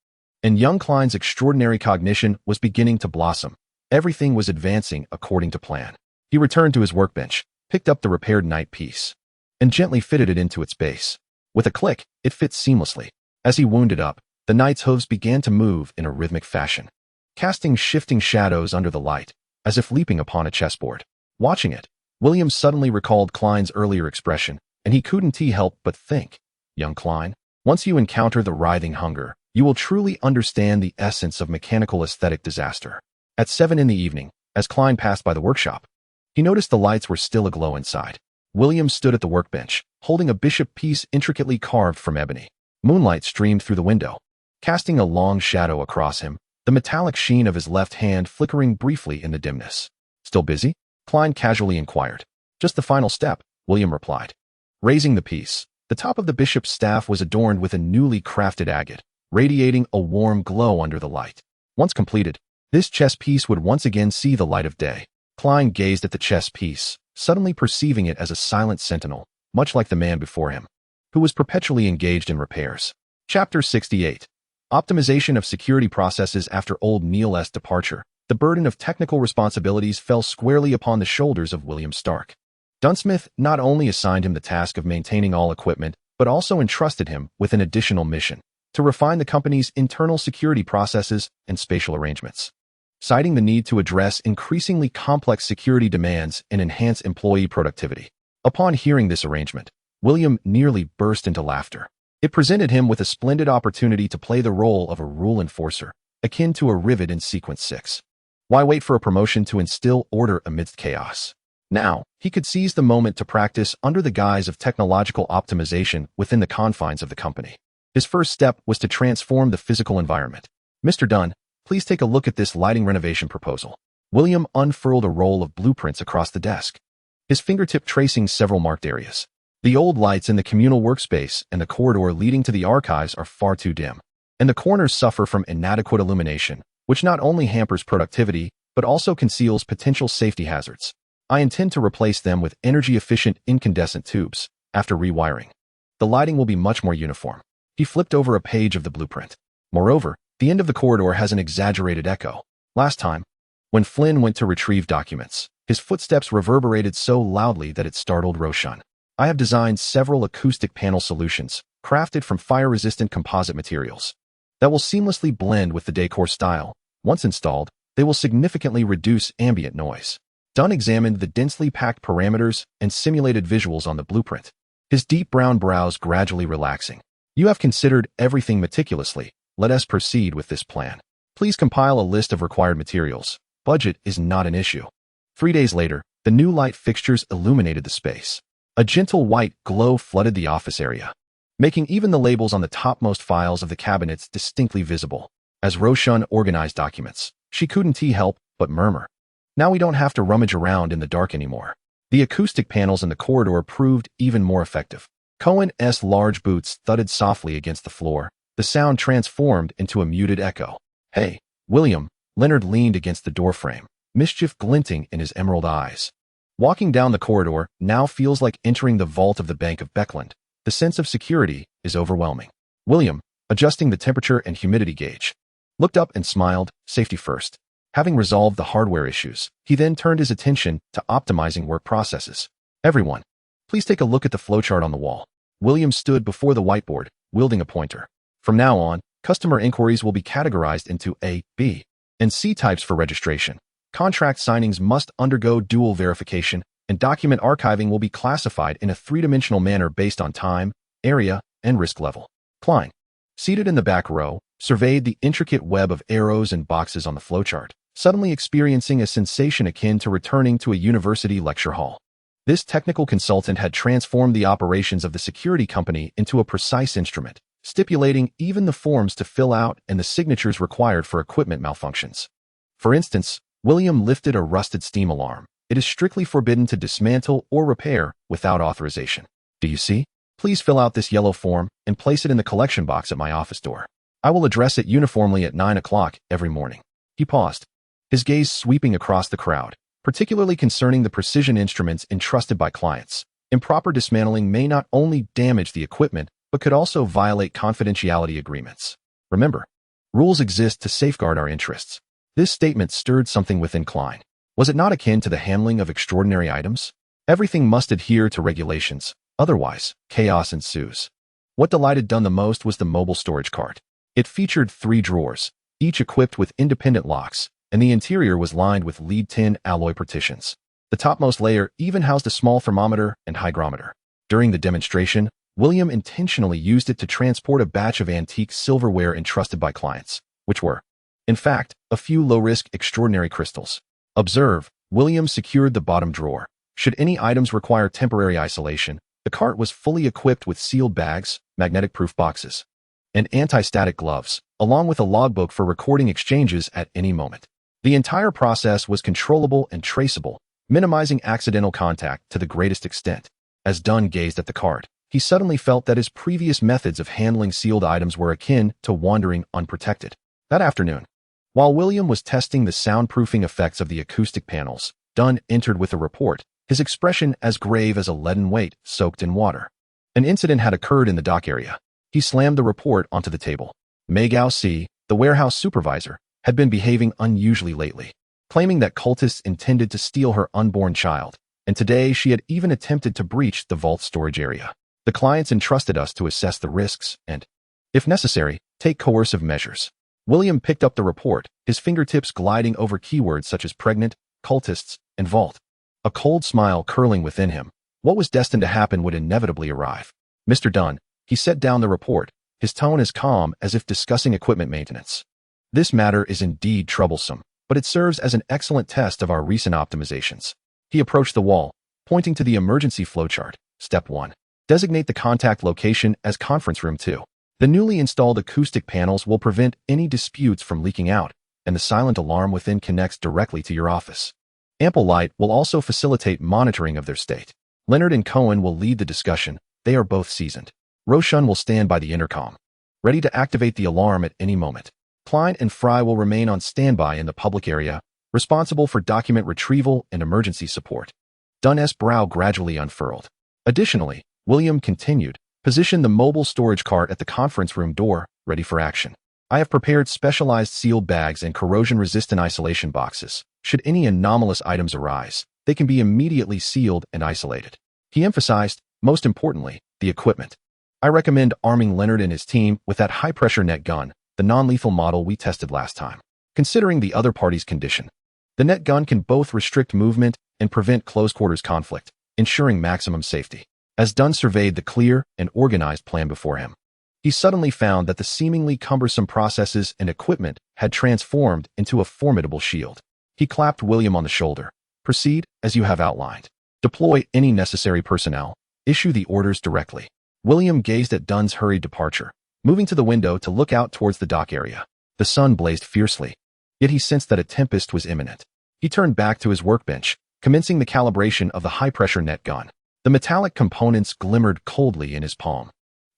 And young Klein's extraordinary cognition was beginning to blossom. Everything was advancing according to plan. He returned to his workbench, picked up the repaired night piece, and gently fitted it into its base. With a click, it fit seamlessly. As he wound it up, the knight's hooves began to move in a rhythmic fashion, casting shifting shadows under the light, as if leaping upon a chessboard. Watching it, William suddenly recalled Klein's earlier expression, and he couldn't help but think, young Klein, once you encounter the writhing hunger, you will truly understand the essence of mechanical aesthetic disaster. At 7 in the evening, as Klein passed by the workshop, he noticed the lights were still aglow inside. William stood at the workbench, holding a bishop piece intricately carved from ebony. Moonlight streamed through the window, casting a long shadow across him, the metallic sheen of his left hand flickering briefly in the dimness. Still busy? Klein casually inquired. Just the final step, William replied. Raising the piece, the top of the bishop's staff was adorned with a newly crafted agate, radiating a warm glow under the light. Once completed, this chess piece would once again see the light of day. Klein gazed at the chess piece, suddenly perceiving it as a silent sentinel, much like the man before him, who was perpetually engaged in repairs. Chapter 68. Optimization of security processes. After old Neil's departure, the burden of technical responsibilities fell squarely upon the shoulders of William Stark. Dunsmith not only assigned him the task of maintaining all equipment, but also entrusted him with an additional mission, to refine the company's internal security processes and spatial arrangements. Citing the need to address increasingly complex security demands and enhance employee productivity. Upon hearing this arrangement, William nearly burst into laughter. It presented him with a splendid opportunity to play the role of a rule enforcer, akin to a rivet in Sequence 6. Why wait for a promotion to instill order amidst chaos? Now, he could seize the moment to practice under the guise of technological optimization within the confines of the company. His first step was to transform the physical environment. Mr. Dunn, please take a look at this lighting renovation proposal. William unfurled a roll of blueprints across the desk, his fingertip tracing several marked areas. The old lights in the communal workspace and the corridor leading to the archives are far too dim, and the corners suffer from inadequate illumination, which not only hampers productivity, but also conceals potential safety hazards. I intend to replace them with energy-efficient incandescent tubes. After rewiring, the lighting will be much more uniform. He flipped over a page of the blueprint. Moreover, the end of the corridor has an exaggerated echo. Last time, when Flynn went to retrieve documents, his footsteps reverberated so loudly that it startled Roshan. I have designed several acoustic panel solutions, crafted from fire-resistant composite materials, that will seamlessly blend with the decor style. Once installed, they will significantly reduce ambient noise. Dunn examined the densely packed parameters and simulated visuals on the blueprint, his deep brown brows gradually relaxing. You have considered everything meticulously. Let us proceed with this plan. Please compile a list of required materials. Budget is not an issue. 3 days later, the new light fixtures illuminated the space. A gentle white glow flooded the office area, making even the labels on the topmost files of the cabinets distinctly visible. As Roshan organized documents, she couldn't help but murmur. Now we don't have to rummage around in the dark anymore. The acoustic panels in the corridor proved even more effective. Cohen's large boots thudded softly against the floor. The sound transformed into a muted echo. "Hey, William." Leonard leaned against the doorframe, mischief glinting in his emerald eyes. Walking down the corridor now feels like entering the vault of the Bank of Backlund. The sense of security is overwhelming. William, adjusting the temperature and humidity gauge, looked up and smiled, safety first. Having resolved the hardware issues, he then turned his attention to optimizing work processes. "Everyone, please take a look at the flowchart on the wall." William stood before the whiteboard, wielding a pointer. From now on, customer inquiries will be categorized into A, B, and C types for registration. Contract signings must undergo dual verification, and document archiving will be classified in a three-dimensional manner based on time, area, and risk level. Klein, seated in the back row, surveyed the intricate web of arrows and boxes on the flowchart, suddenly experiencing a sensation akin to returning to a university lecture hall. This technical consultant had transformed the operations of the security company into a precise instrument, stipulating even the forms to fill out and the signatures required for equipment malfunctions. For instance, William lifted a rusted steam alarm. It is strictly forbidden to dismantle or repair without authorization. "Do you see? Please fill out this yellow form and place it in the collection box at my office door. I will address it uniformly at 9 o'clock every morning." He paused, his gaze sweeping across the crowd, particularly concerning the precision instruments entrusted by clients. Improper dismantling may not only damage the equipment, but could also violate confidentiality agreements. Remember, rules exist to safeguard our interests. This statement stirred something within Klein. Was it not akin to the handling of extraordinary items? Everything must adhere to regulations, otherwise, chaos ensues. What delighted Dunn the most was the mobile storage cart. It featured 3 drawers, each equipped with independent locks, and the interior was lined with lead tin alloy partitions. The topmost layer even housed a small thermometer and hygrometer. During the demonstration, William intentionally used it to transport a batch of antique silverware entrusted by clients, which were, in fact, a few low-risk extraordinary crystals. Observe, William secured the bottom drawer. Should any items require temporary isolation, the cart was fully equipped with sealed bags, magnetic-proof boxes, and anti-static gloves, along with a logbook for recording exchanges at any moment. The entire process was controllable and traceable, minimizing accidental contact to the greatest extent. As Dunn gazed at the cart, he suddenly felt that his previous methods of handling sealed items were akin to wandering unprotected. That afternoon, while William was testing the soundproofing effects of the acoustic panels, Dunn entered with a report, his expression as grave as a leaden weight soaked in water. An incident had occurred in the dock area. He slammed the report onto the table. Mei Gao Si, the warehouse supervisor, had been behaving unusually lately, claiming that cultists intended to steal her unborn child, and today she had even attempted to breach the vault storage area. The clients entrusted us to assess the risks and, if necessary, take coercive measures. William picked up the report, his fingertips gliding over keywords such as pregnant, cultists, and vault. A cold smile curling within him. What was destined to happen would inevitably arrive. "Mr. Dunn," he set down the report, his tone as calm as if discussing equipment maintenance. "This matter is indeed troublesome, but it serves as an excellent test of our recent optimizations." He approached the wall, pointing to the emergency flowchart. Step 1. Designate the contact location as conference room 2. The newly installed acoustic panels will prevent any disputes from leaking out, and the silent alarm within connects directly to your office. Ample light will also facilitate monitoring of their state. Leonard and Cohen will lead the discussion. They are both seasoned. Roshan will stand by the intercom, ready to activate the alarm at any moment. Klein and Fry will remain on standby in the public area, responsible for document retrieval and emergency support. Dunn's brow gradually unfurled. Additionally, William continued, position the mobile storage cart at the conference room door, ready for action. I have prepared specialized sealed bags and corrosion-resistant isolation boxes. Should any anomalous items arise, they can be immediately sealed and isolated. He emphasized, most importantly, the equipment. I recommend arming Leonard and his team with that high-pressure net gun, the non-lethal model we tested last time. Considering the other party's condition, the net gun can both restrict movement and prevent close-quarters conflict, ensuring maximum safety. As Dunn surveyed the clear and organized plan before him, he suddenly found that the seemingly cumbersome processes and equipment had transformed into a formidable shield. He clapped William on the shoulder. Proceed as you have outlined. Deploy any necessary personnel. Issue the orders directly. William gazed at Dunn's hurried departure, moving to the window to look out towards the dock area. The sun blazed fiercely, yet he sensed that a tempest was imminent. He turned back to his workbench, commencing the calibration of the high-pressure net gun. The metallic components glimmered coldly in his palm,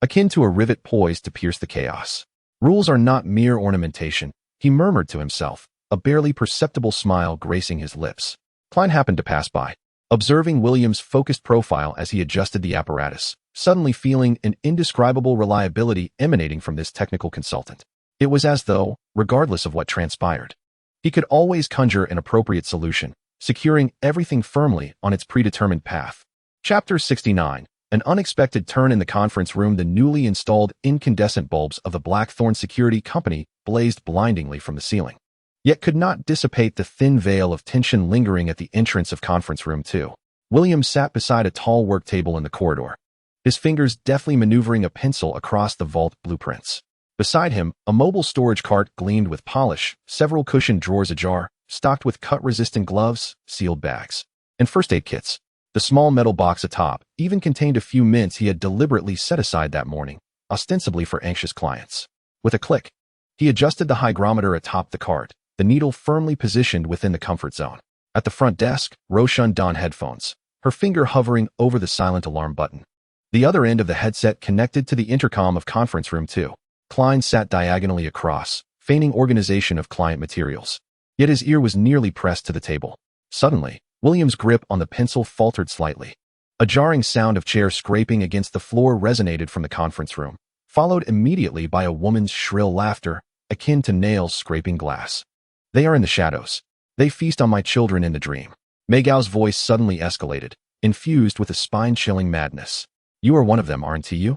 akin to a rivet poised to pierce the chaos. Rules are not mere ornamentation, he murmured to himself, a barely perceptible smile gracing his lips. Klein happened to pass by, observing William's focused profile as he adjusted the apparatus, suddenly feeling an indescribable reliability emanating from this technical consultant. It was as though, regardless of what transpired, he could always conjure an appropriate solution, securing everything firmly on its predetermined path. Chapter 69. An unexpected turn in the conference room. The newly installed incandescent bulbs of the Blackthorn Security Company blazed blindingly from the ceiling, yet could not dissipate the thin veil of tension lingering at the entrance of Conference Room 2. William sat beside a tall work table in the corridor, his fingers deftly maneuvering a pencil across the vault blueprints. Beside him, a mobile storage cart gleamed with polish, several cushioned drawers ajar, stocked with cut-resistant gloves, sealed bags, and first aid kits. The small metal box atop even contained a few mints he had deliberately set aside that morning, ostensibly for anxious clients. With a click, he adjusted the hygrometer atop the cart, the needle firmly positioned within the comfort zone. At the front desk, Rosicrucians donned headphones, her finger hovering over the silent alarm button. The other end of the headset connected to the intercom of Conference Room 2. Klein sat diagonally across, feigning organization of client materials. Yet his ear was nearly pressed to the table. Suddenly, William's grip on the pencil faltered slightly. A jarring sound of chair scraping against the floor resonated from the conference room, followed immediately by a woman's shrill laughter, akin to nails scraping glass. "They are in the shadows. They feast on my children in the dream." Maygao's voice suddenly escalated, infused with a spine-chilling madness. "You are one of them, aren't you?"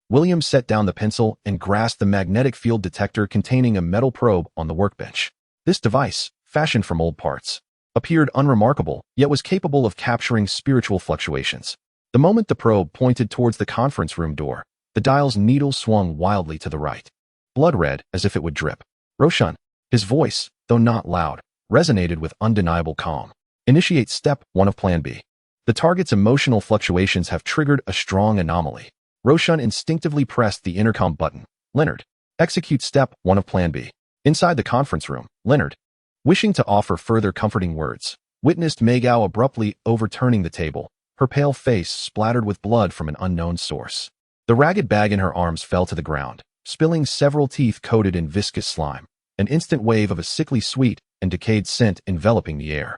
William set down the pencil and grasped the magnetic field detector containing a metal probe on the workbench. This device, fashioned from old parts, appeared unremarkable, yet was capable of capturing spiritual fluctuations. The moment the probe pointed towards the conference room door, the dial's needle swung wildly to the right, blood red as if it would drip. "Roshan," his voice, though not loud, resonated with undeniable calm. "Initiate step 1 of Plan B. The target's emotional fluctuations have triggered a strong anomaly." Roshan instinctively pressed the intercom button. "Leonard, execute step 1 of Plan B." Inside the conference room, Leonard, wishing to offer further comforting words, witnessed Maygao abruptly overturning the table, her pale face splattered with blood from an unknown source. The ragged bag in her arms fell to the ground, spilling several teeth coated in viscous slime, an instant wave of a sickly sweet and decayed scent enveloping the air.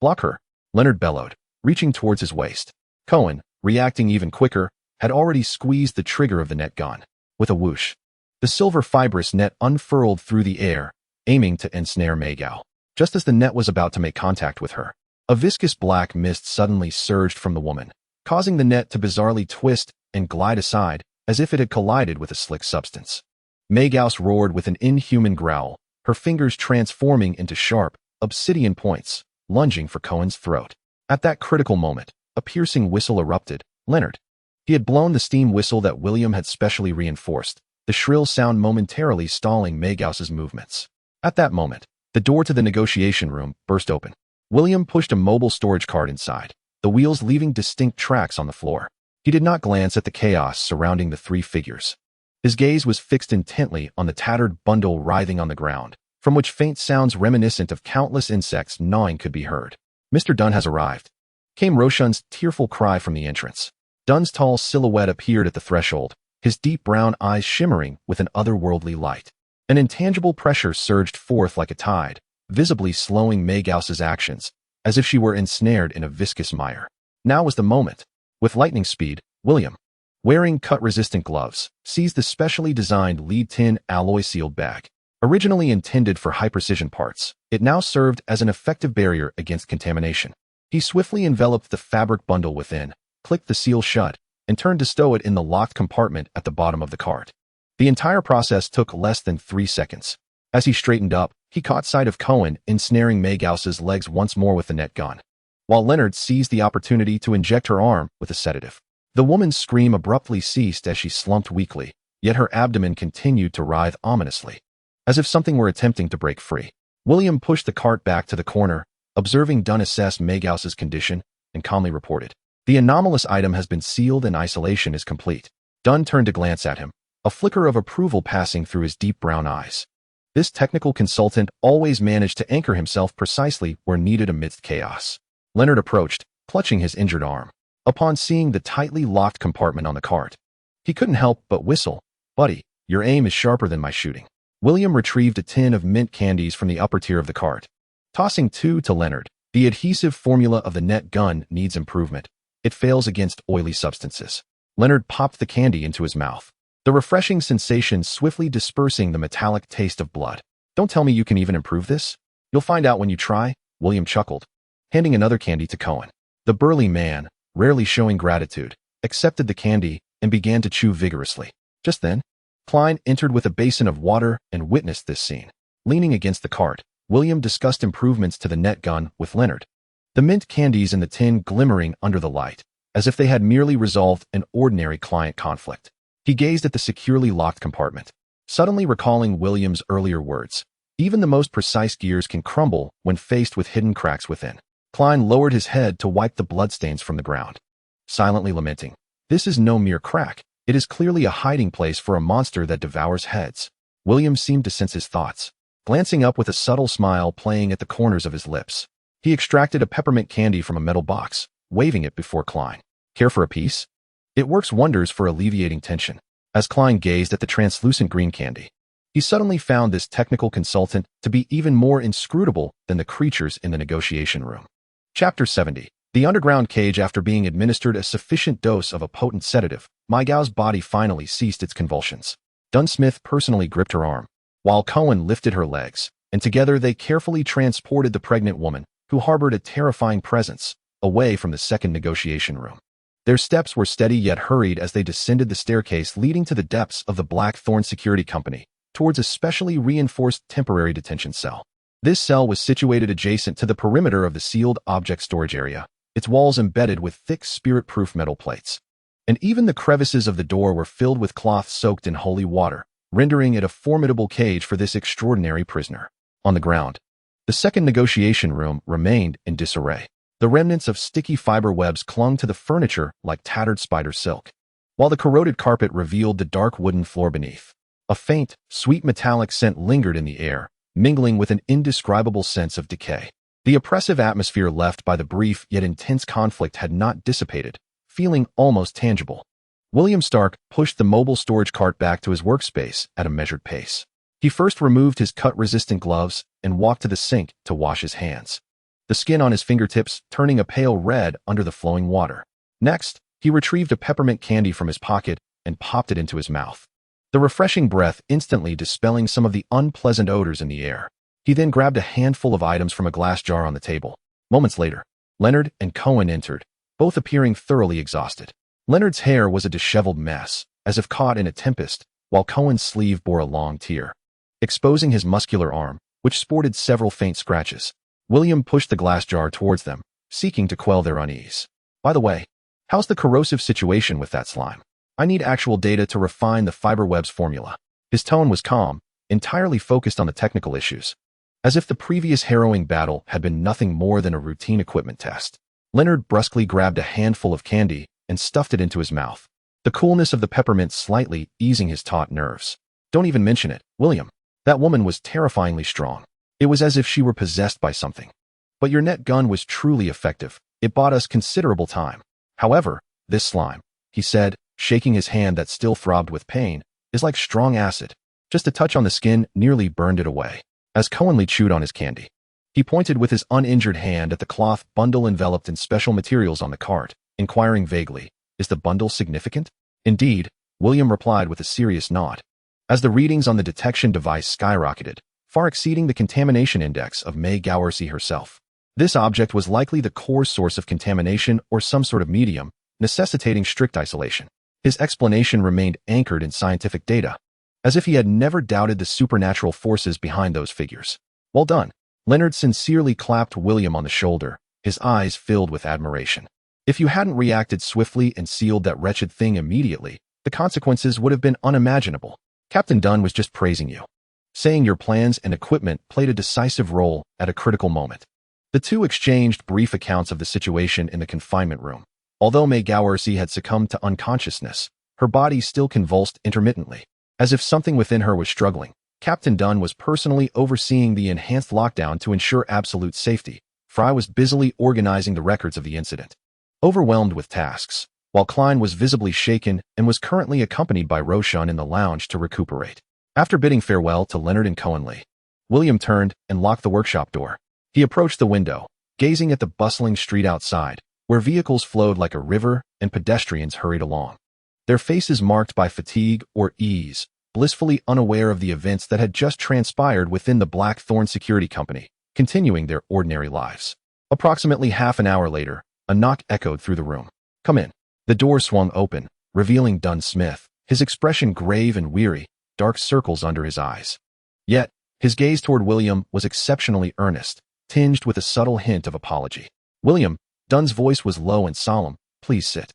"Block her," Leonard bellowed, reaching towards his waist. Cohen, reacting even quicker, had already squeezed the trigger of the net gun. With a whoosh, the silver fibrous net unfurled through the air, aiming to ensnare Maygao. Just as the net was about to make contact with her, a viscous black mist suddenly surged from the woman, causing the net to bizarrely twist and glide aside as if it had collided with a slick substance. Maygao roared with an inhuman growl, her fingers transforming into sharp, obsidian points, lunging for Cohen's throat. At that critical moment, a piercing whistle erupted. Leonard. He had blown the steam whistle that William had specially reinforced, the shrill sound momentarily stalling Maygaus's movements. At that moment, the door to the negotiation room burst open. William pushed a mobile storage cart inside, the wheels leaving distinct tracks on the floor. He did not glance at the chaos surrounding the three figures. His gaze was fixed intently on the tattered bundle writhing on the ground, from which faint sounds reminiscent of countless insects gnawing could be heard. "Mr. Dunn has arrived," came Roshan's tearful cry from the entrance. Dunn's tall silhouette appeared at the threshold, his deep brown eyes shimmering with an otherworldly light. An intangible pressure surged forth like a tide, visibly slowing Maygaus's actions, as if she were ensnared in a viscous mire. Now was the moment. With lightning speed, William, wearing cut-resistant gloves, seized the specially designed lead-tin alloy-sealed bag. Originally intended for high-precision parts, it now served as an effective barrier against contamination. He swiftly enveloped the fabric bundle within, clicked the seal shut, and turned to stow it in the locked compartment at the bottom of the cart. The entire process took less than 3 seconds. As he straightened up, he caught sight of Cohen ensnaring Maygaus's legs once more with the net gun, while Leonard seized the opportunity to inject her arm with a sedative. The woman's scream abruptly ceased as she slumped weakly, yet her abdomen continued to writhe ominously, as if something were attempting to break free. William pushed the cart back to the corner, observing Dunn assess Maygaus's condition, and calmly reported, "The anomalous item has been sealed and isolation is complete." Dunn turned to glance at him, a flicker of approval passing through his deep brown eyes. This technical consultant always managed to anchor himself precisely where needed amidst chaos. Leonard approached, clutching his injured arm. upon seeing the tightly locked compartment on the cart. He couldn't help but whistle. "Buddy, your aim is sharper than my shooting." William retrieved a tin of mint candies from the upper tier of the cart. Tossing two to Leonard, "The adhesive formula of the net gun needs improvement. It fails against oily substances." Leonard popped the candy into his mouth, the refreshing sensation swiftly dispersing the metallic taste of blood. "Don't tell me you can even improve this." "You'll find out when you try," William chuckled, handing another candy to Cohen. The burly man, rarely showing gratitude, accepted the candy and began to chew vigorously. Just then, Klein entered with a basin of water and witnessed this scene. Leaning against the cart, William discussed improvements to the net gun with Leonard, the mint candies in the tin glimmering under the light, as if they had merely resolved an ordinary client conflict. He gazed at the securely locked compartment, suddenly recalling William's earlier words. Even the most precise gears can crumble when faced with hidden cracks within. Klein lowered his head to wipe the bloodstains from the ground, silently lamenting. "This is no mere crack. It is clearly a hiding place for a monster that devours heads." William seemed to sense his thoughts, glancing up with a subtle smile playing at the corners of his lips. He extracted a peppermint candy from a metal box, waving it before Klein. "Care for a piece? It works wonders for alleviating tension." As Klein gazed at the translucent green candy, he suddenly found this technical consultant to be even more inscrutable than the creatures in the negotiation room. Chapter 70. The underground cage. After being administered a sufficient dose of a potent sedative, Maigao's body finally ceased its convulsions. Dunsmith personally gripped her arm, while Cohen lifted her legs, and together they carefully transported the pregnant woman, who harbored a terrifying presence, away from the second negotiation room. Their steps were steady yet hurried as they descended the staircase leading to the depths of the Blackthorn Security Company, towards a specially reinforced temporary detention cell. This cell was situated adjacent to the perimeter of the sealed object storage area, its walls embedded with thick spirit-proof metal plates. And even the crevices of the door were filled with cloth soaked in holy water, rendering it a formidable cage for this extraordinary prisoner. On the ground, the second negotiation room remained in disarray. The remnants of sticky fiber webs clung to the furniture like tattered spider silk, while the corroded carpet revealed the dark wooden floor beneath. A faint, sweet metallic scent lingered in the air, mingling with an indescribable sense of decay. The oppressive atmosphere left by the brief yet intense conflict had not dissipated, feeling almost tangible. William Stark pushed the mobile storage cart back to his workspace at a measured pace. He first removed his cut-resistant gloves and walked to the sink to wash his hands, the skin on his fingertips turning a pale red under the flowing water. Next, he retrieved a peppermint candy from his pocket and popped it into his mouth, the refreshing breath instantly dispelling some of the unpleasant odors in the air. He then grabbed a handful of items from a glass jar on the table. Moments later, Leonard and Cohen entered, both appearing thoroughly exhausted. Leonard's hair was a disheveled mess, as if caught in a tempest, while Cohen's sleeve bore a long tear, exposing his muscular arm, which sported several faint scratches. William pushed the glass jar towards them, seeking to quell their unease. "By the way, how's the corrosive situation with that slime? I need actual data to refine the fiberweb's formula." His tone was calm, entirely focused on the technical issues, as if the previous harrowing battle had been nothing more than a routine equipment test. Leonard brusquely grabbed a handful of candy and stuffed it into his mouth, the coolness of the peppermint slightly easing his taut nerves. "Don't even mention it, William. That woman was terrifyingly strong. It was as if she were possessed by something. But your net gun was truly effective. It bought us considerable time. However, this slime," he said, shaking his hand that still throbbed with pain, "is like strong acid. Just a touch on the skin nearly burned it away." As Cohenly chewed on his candy, he pointed with his uninjured hand at the cloth bundle enveloped in special materials on the cart, inquiring vaguely, "Is the bundle significant?" "Indeed," William replied with a serious nod, as the readings on the detection device skyrocketed, far exceeding the contamination index of May Gowersi herself. This object was likely the core source of contamination or some sort of medium, necessitating strict isolation. His explanation remained anchored in scientific data, as if he had never doubted the supernatural forces behind those figures. "Well done." Leonard sincerely clapped William on the shoulder, his eyes filled with admiration. "If you hadn't reacted swiftly and sealed that wretched thing immediately, the consequences would have been unimaginable. Captain Dunn was just praising you, saying your plans and equipment played a decisive role at a critical moment." The two exchanged brief accounts of the situation in the confinement room. Although May Gowersi had succumbed to unconsciousness, her body still convulsed intermittently, as if something within her was struggling. Captain Dunn was personally overseeing the enhanced lockdown to ensure absolute safety. Fry was busily organizing the records of the incident, overwhelmed with tasks, while Klein was visibly shaken and was currently accompanied by Roshan in the lounge to recuperate. After bidding farewell to Leonard and Cohenly, William turned and locked the workshop door. He approached the window, gazing at the bustling street outside, where vehicles flowed like a river and pedestrians hurried along, their faces marked by fatigue or ease, blissfully unaware of the events that had just transpired within the Blackthorn Security Company, continuing their ordinary lives. Approximately half an hour later, a knock echoed through the room. "Come in." The door swung open, revealing Dunn Smith, his expression grave and weary, dark circles under his eyes. Yet, his gaze toward William was exceptionally earnest, tinged with a subtle hint of apology. "William," Dunn's voice was low and solemn, "please sit.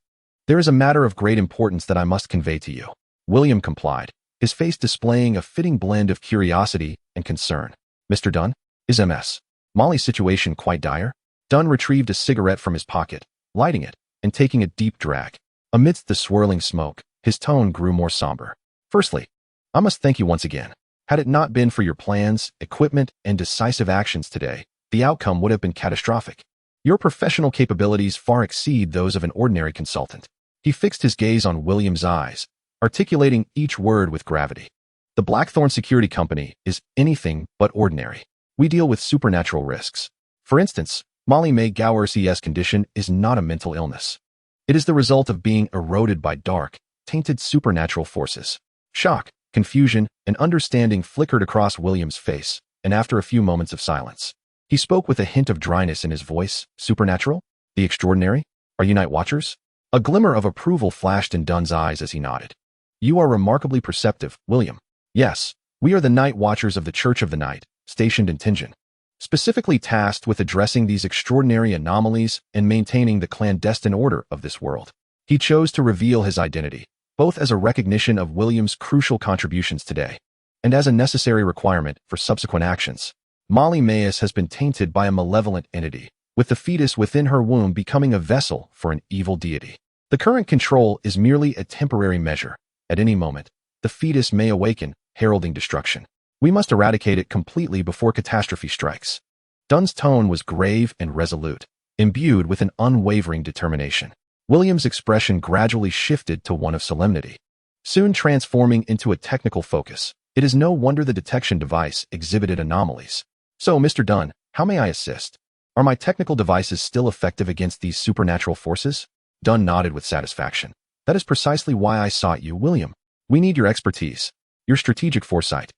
There is a matter of great importance that I must convey to you." William complied, his face displaying a fitting blend of curiosity and concern. "Mr. Dunn, is Ms. Molly's situation quite dire?" Dunn retrieved a cigarette from his pocket, lighting it, and taking a deep drag. Amidst the swirling smoke, his tone grew more somber. "Firstly, I must thank you once again. Had it not been for your plans, equipment, and decisive actions today, the outcome would have been catastrophic. Your professional capabilities far exceed those of an ordinary consultant." He fixed his gaze on William's eyes, articulating each word with gravity. "The Blackthorn Security Company is anything but ordinary. We deal with supernatural risks. For instance, Molly May Gower's condition is not a mental illness. It is the result of being eroded by dark, tainted supernatural forces." Shock, confusion, and understanding flickered across William's face, and after a few moments of silence, he spoke with a hint of dryness in his voice. "Supernatural? The extraordinary? Are you night watchers?" A glimmer of approval flashed in Dunn's eyes as he nodded. "You are remarkably perceptive, William. Yes, we are the night watchers of the Church of the Night, stationed in Tingen, specifically tasked with addressing these extraordinary anomalies and maintaining the clandestine order of this world." He chose to reveal his identity, both as a recognition of William's crucial contributions today, and as a necessary requirement for subsequent actions. "Molly Mayes has been tainted by a malevolent entity, with the fetus within her womb becoming a vessel for an evil deity. The current control is merely a temporary measure. At any moment, the fetus may awaken, heralding destruction. We must eradicate it completely before catastrophe strikes." Dunn's tone was grave and resolute, imbued with an unwavering determination. William's expression gradually shifted to one of solemnity, soon transforming into a technical focus. It is no wonder the detection device exhibited anomalies. "So, Mr. Dunn, how may I assist? Are my technical devices still effective against these supernatural forces?" Dunn nodded with satisfaction. "That is precisely why I sought you, William. We need your expertise, your strategic foresight,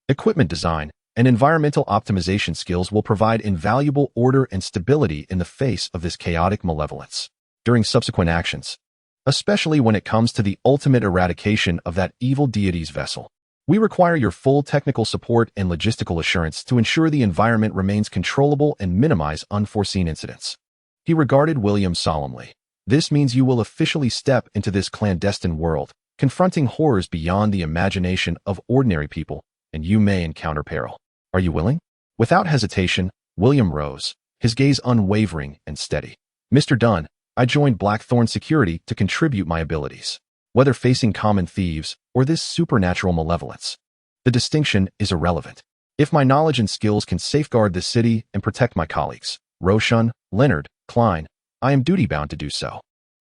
equipment design, and environmental optimization skills will provide invaluable order and stability in the face of this chaotic malevolence. During subsequent actions, especially when it comes to the ultimate eradication of that evil deity's vessel, we require your full technical support and logistical assurance to ensure the environment remains controllable and minimize unforeseen incidents." He regarded William solemnly. "This means you will officially step into this clandestine world, confronting horrors beyond the imagination of ordinary people, and you may encounter peril. Are you willing?" Without hesitation, William rose, his gaze unwavering and steady. "Mr. Dunn, I joined Blackthorn Security to contribute my abilities, whether facing common thieves or this supernatural malevolence. The distinction is irrelevant. If my knowledge and skills can safeguard this city and protect my colleagues, Roshan, Leonard, Klein, I am duty-bound to do so."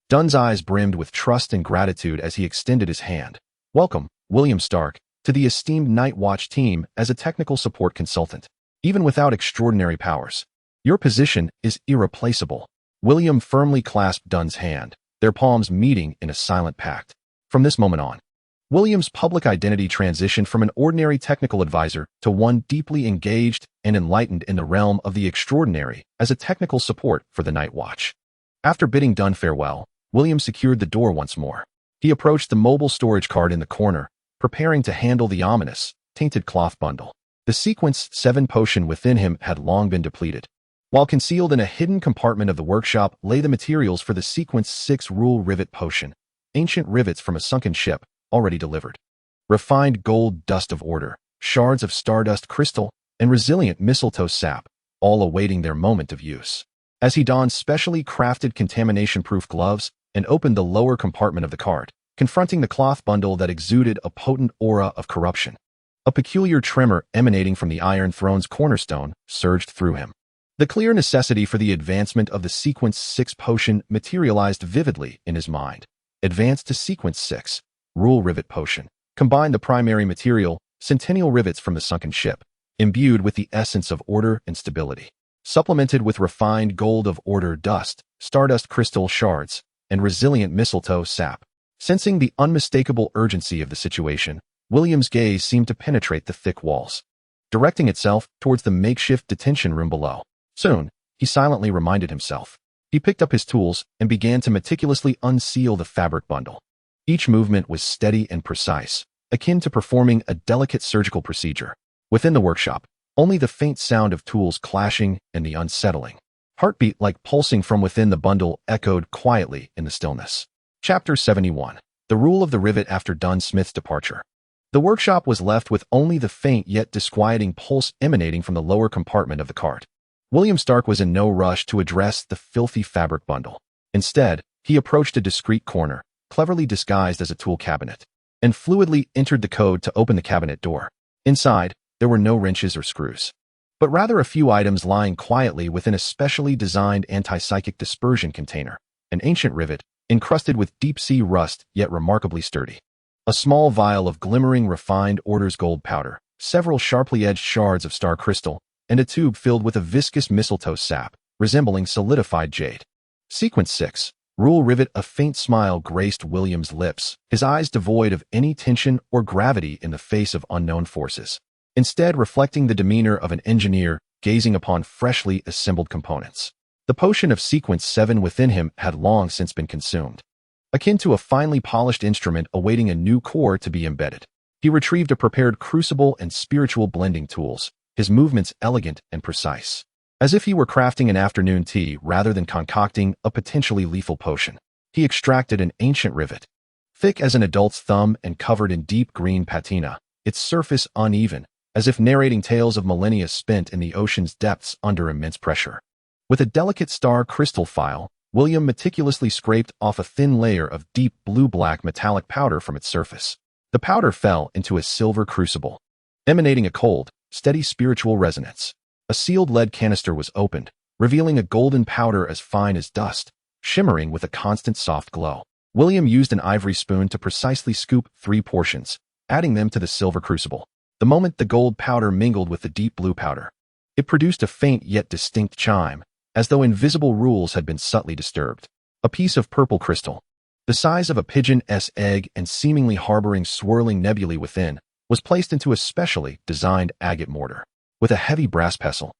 Dunn's eyes brimmed with trust and gratitude as he extended his hand. "Welcome, William Stark, to the esteemed Night Watch team as a technical support consultant. Even without extraordinary powers, your position is irreplaceable." William firmly clasped Dunn's hand, their palms meeting in a silent pact. From this moment on, William's public identity transitioned from an ordinary technical advisor to one deeply engaged and enlightened in the realm of the extraordinary as a technical support for the Night Watch. After bidding Dunn farewell, William secured the door once more. He approached the mobile storage cart in the corner, preparing to handle the ominous, tainted cloth bundle. The Sequence 7 potion within him had long been depleted. While concealed in a hidden compartment of the workshop lay the materials for the Sequence 6 rule rivet potion, ancient rivets from a sunken ship, already delivered. Refined gold dust of order, shards of stardust crystal, and resilient mistletoe sap, all awaiting their moment of use. As he donned specially crafted contamination-proof gloves and opened the lower compartment of the cart, confronting the cloth bundle that exuded a potent aura of corruption, a peculiar tremor emanating from the Iron Throne's cornerstone surged through him. The clear necessity for the advancement of the Sequence 6 potion materialized vividly in his mind. Advance to Sequence 6, Rule Rivet Potion. Combine the primary material, centennial rivets from the sunken ship, imbued with the essence of order and stability, supplemented with refined gold of order dust, stardust crystal shards, and resilient mistletoe sap. Sensing the unmistakable urgency of the situation, William's gaze seemed to penetrate the thick walls, directing itself towards the makeshift detention room below. Soon, he silently reminded himself. He picked up his tools and began to meticulously unseal the fabric bundle. Each movement was steady and precise, akin to performing a delicate surgical procedure. Within the workshop, only the faint sound of tools clashing and the unsettling heartbeat like pulsing from within the bundle echoed quietly in the stillness. Chapter 71. The Rule of the Rivet after Dunn Smith's departure. The workshop was left with only the faint yet disquieting pulse emanating from the lower compartment of the cart. William Stark was in no rush to address the filthy fabric bundle. Instead, he approached a discreet corner, cleverly disguised as a tool cabinet, and fluidly entered the code to open the cabinet door. Inside, there were no wrenches or screws, but rather a few items lying quietly within a specially designed anti-psychic dispersion container, an ancient rivet, encrusted with deep-sea rust yet remarkably sturdy. A small vial of glimmering refined orders gold powder, several sharply edged shards of star crystal, and a tube filled with a viscous mistletoe sap, resembling solidified jade. Sequence 6. Rule Rivet. A faint smile graced William's lips, his eyes devoid of any tension or gravity in the face of unknown forces, instead reflecting the demeanor of an engineer gazing upon freshly assembled components. The potion of Sequence 7 within him had long since been consumed, akin to a finely polished instrument awaiting a new core to be embedded. He retrieved a prepared crucible and spiritual blending tools, his movements elegant and precise, as if he were crafting an afternoon tea rather than concocting a potentially lethal potion. He extracted an ancient rivet, thick as an adult's thumb and covered in deep green patina, its surface uneven, as if narrating tales of millennia spent in the ocean's depths under immense pressure. With a delicate star crystal file, William meticulously scraped off a thin layer of deep blue-black metallic powder from its surface. The powder fell into a silver crucible, emanating a cold, steady spiritual resonance. A sealed lead canister was opened, revealing a golden powder as fine as dust, shimmering with a constant soft glow. William used an ivory spoon to precisely scoop 3 portions, adding them to the silver crucible. The moment the gold powder mingled with the deep blue powder, it produced a faint yet distinct chime, as though invisible rules had been subtly disturbed. A piece of purple crystal, the size of a pigeon's egg and seemingly harboring swirling nebulae within, was placed into a specially designed agate mortar. With a heavy brass pestle,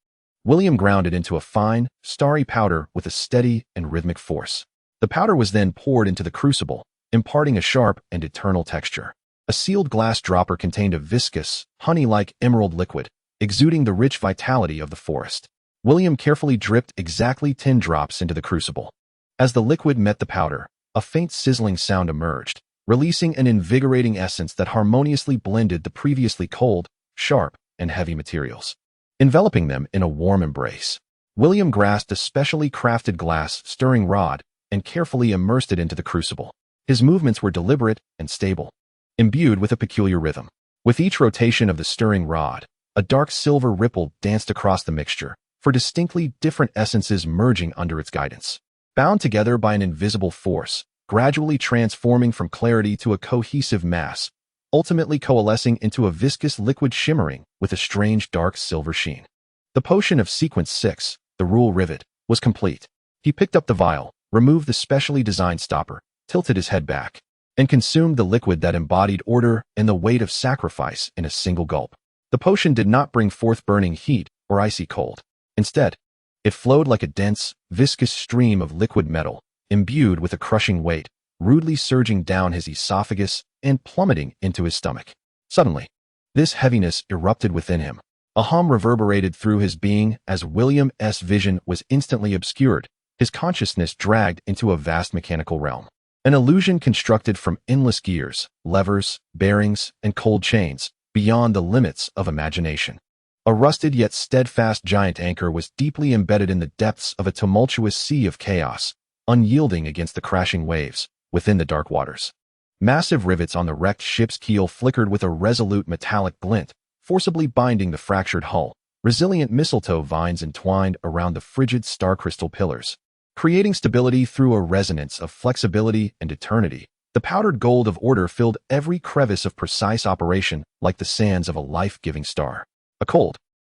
William ground it into a fine, starry powder with a steady and rhythmic force. The powder was then poured into the crucible, imparting a sharp and eternal texture. A sealed glass dropper contained a viscous, honey-like emerald liquid, exuding the rich vitality of the forest. William carefully dripped exactly 10 drops into the crucible. As the liquid met the powder, a faint sizzling sound emerged, releasing an invigorating essence that harmoniously blended the previously cold, sharp, and heavy materials, enveloping them in a warm embrace. William grasped a specially crafted glass stirring rod and carefully immersed it into the crucible. His movements were deliberate and stable, imbued with a peculiar rhythm. With each rotation of the stirring rod, a dark silver ripple danced across the mixture, for distinctly different essences merging under its guidance. Bound together by an invisible force, gradually transforming from clarity to a cohesive mass, ultimately coalescing into a viscous liquid shimmering with a strange dark silver sheen. The potion of Sequence 6, the Rule Rivet, was complete. He picked up the vial, removed the specially designed stopper, tilted his head back, and consumed the liquid that embodied order and the weight of sacrifice in a single gulp. The potion did not bring forth burning heat or icy cold. Instead, it flowed like a dense, viscous stream of liquid metal, imbued with a crushing weight, rudely surging down his esophagus and plummeting into his stomach. Suddenly, this heaviness erupted within him. A hum reverberated through his being as William's vision was instantly obscured, his consciousness dragged into a vast mechanical realm. An illusion constructed from endless gears, levers, bearings, and cold chains, beyond the limits of imagination. A rusted yet steadfast giant anchor was deeply embedded in the depths of a tumultuous sea of chaos, unyielding against the crashing waves within the dark waters. Massive rivets on the wrecked ship's keel flickered with a resolute metallic glint, forcibly binding the fractured hull, resilient mistletoe vines entwined around the frigid star crystal pillars, creating stability through a resonance of flexibility and eternity. The powdered gold of order filled every crevice of precise operation like the sands of a life-giving star. A cold,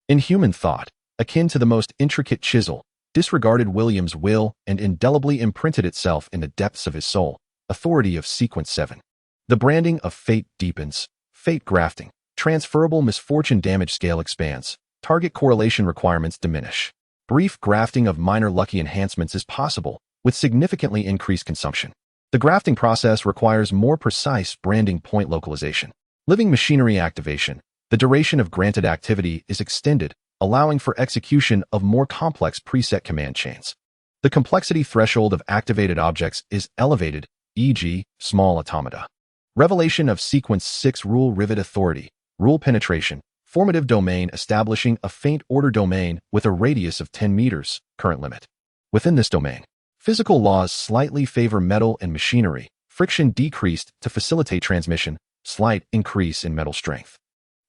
inhuman thought, akin to the most intricate chisel, disregarded William's will and indelibly imprinted itself in the depths of his soul. Authority of Sequence 7. The branding of fate deepens. Fate grafting. Transferable misfortune damage scale expands. Target correlation requirements diminish. Brief grafting of minor lucky enhancements is possible, with significantly increased consumption. The grafting process requires more precise branding point localization. Living machinery activation. The duration of granted activity is extended, allowing for execution of more complex preset command chains. The complexity threshold of activated objects is elevated, e.g., small automata. Revelation of Sequence 6 Rule Rivet Authority. Rule penetration. Formative domain establishing a faint order domain with a radius of 10 meters, current limit. Within this domain, physical laws slightly favor metal and machinery. Friction decreased to facilitate transmission, slight increase in metal strength.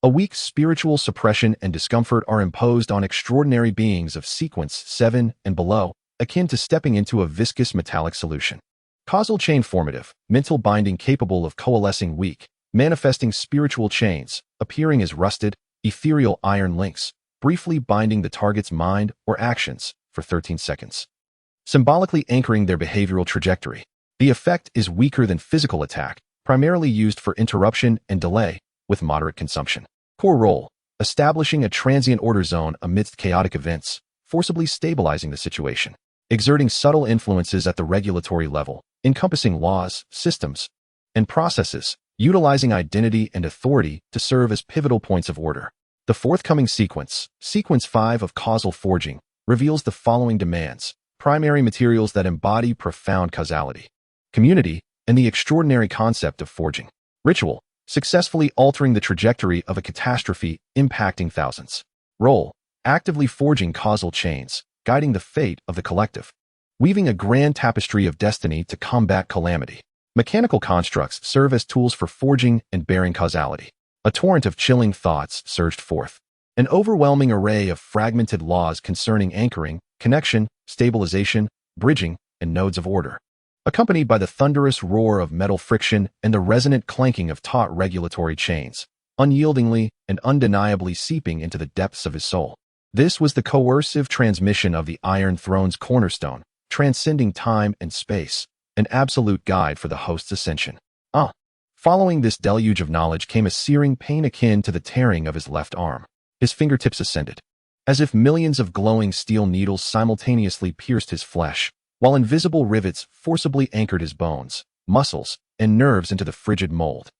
A weak spiritual suppression and discomfort are imposed on extraordinary beings of Sequence 7 and below, akin to stepping into a viscous metallic solution. Causal chain formative, mental binding capable of coalescing weak, manifesting spiritual chains, appearing as rusted, ethereal iron links, briefly binding the target's mind or actions for 13 seconds, symbolically anchoring their behavioral trajectory. The effect is weaker than physical attack, primarily used for interruption and delay, with moderate consumption. Core role, establishing a transient order zone amidst chaotic events, forcibly stabilizing the situation. Exerting subtle influences at the regulatory level, encompassing laws, systems, and processes, utilizing identity and authority to serve as pivotal points of order. The forthcoming sequence, Sequence 5 of Causal Forging, reveals the following demands: primary materials that embody profound causality, community, and the extraordinary concept of forging. Ritual, successfully altering the trajectory of a catastrophe impacting thousands. Role, actively forging causal chains, guiding the fate of the collective, weaving a grand tapestry of destiny to combat calamity. Mechanical constructs serve as tools for forging and bearing causality. A torrent of chilling thoughts surged forth. An overwhelming array of fragmented laws concerning anchoring, connection, stabilization, bridging, and nodes of order, accompanied by the thunderous roar of metal friction and the resonant clanking of taut regulatory chains, unyieldingly and undeniably seeping into the depths of his soul. This was the coercive transmission of the Iron Throne's cornerstone, transcending time and space, an absolute guide for the host's ascension. Following this deluge of knowledge came a searing pain akin to the tearing of his left arm. His fingertips ascended, as if millions of glowing steel needles simultaneously pierced his flesh, while invisible rivets forcibly anchored his bones, muscles, and nerves into the frigid mold.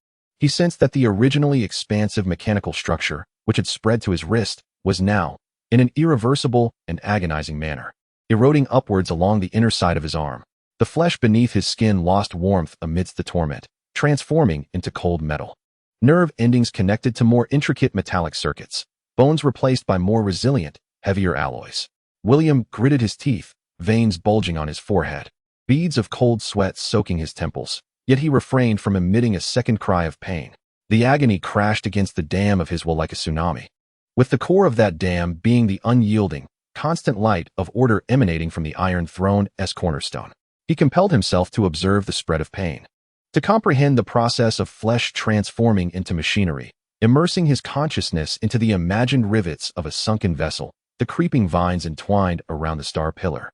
He sensed that the originally expansive mechanical structure, which had spread to his wrist, was now, in an irreversible and agonizing manner, eroding upwards along the inner side of his arm. The flesh beneath his skin lost warmth amidst the torment, transforming into cold metal. Nerve endings connected to more intricate metallic circuits, bones replaced by more resilient, heavier alloys. William gritted his teeth, veins bulging on his forehead, beads of cold sweat soaking his temples, yet he refrained from emitting a second cry of pain. The agony crashed against the dam of his will like a tsunami, with the core of that dam being the unyielding, constant light of order emanating from the Iron Throne's cornerstone. He compelled himself to observe the spread of pain, to comprehend the process of flesh transforming into machinery, immersing his consciousness into the imagined rivets of a sunken vessel, the creeping vines entwined around the star pillar,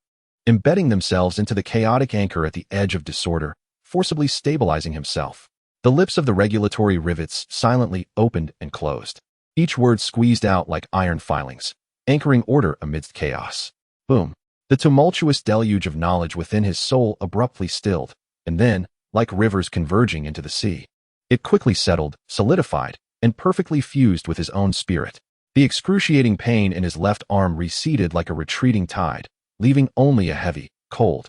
embedding themselves into the chaotic anchor at the edge of disorder, forcibly stabilizing himself. The lips of the regulatory rivets silently opened and closed, each word squeezed out like iron filings, anchoring order amidst chaos. Boom. The tumultuous deluge of knowledge within his soul abruptly stilled, and then, like rivers converging into the sea, it quickly settled, solidified, and perfectly fused with his own spirit. The excruciating pain in his left arm receded like a retreating tide, leaving only a heavy, cold,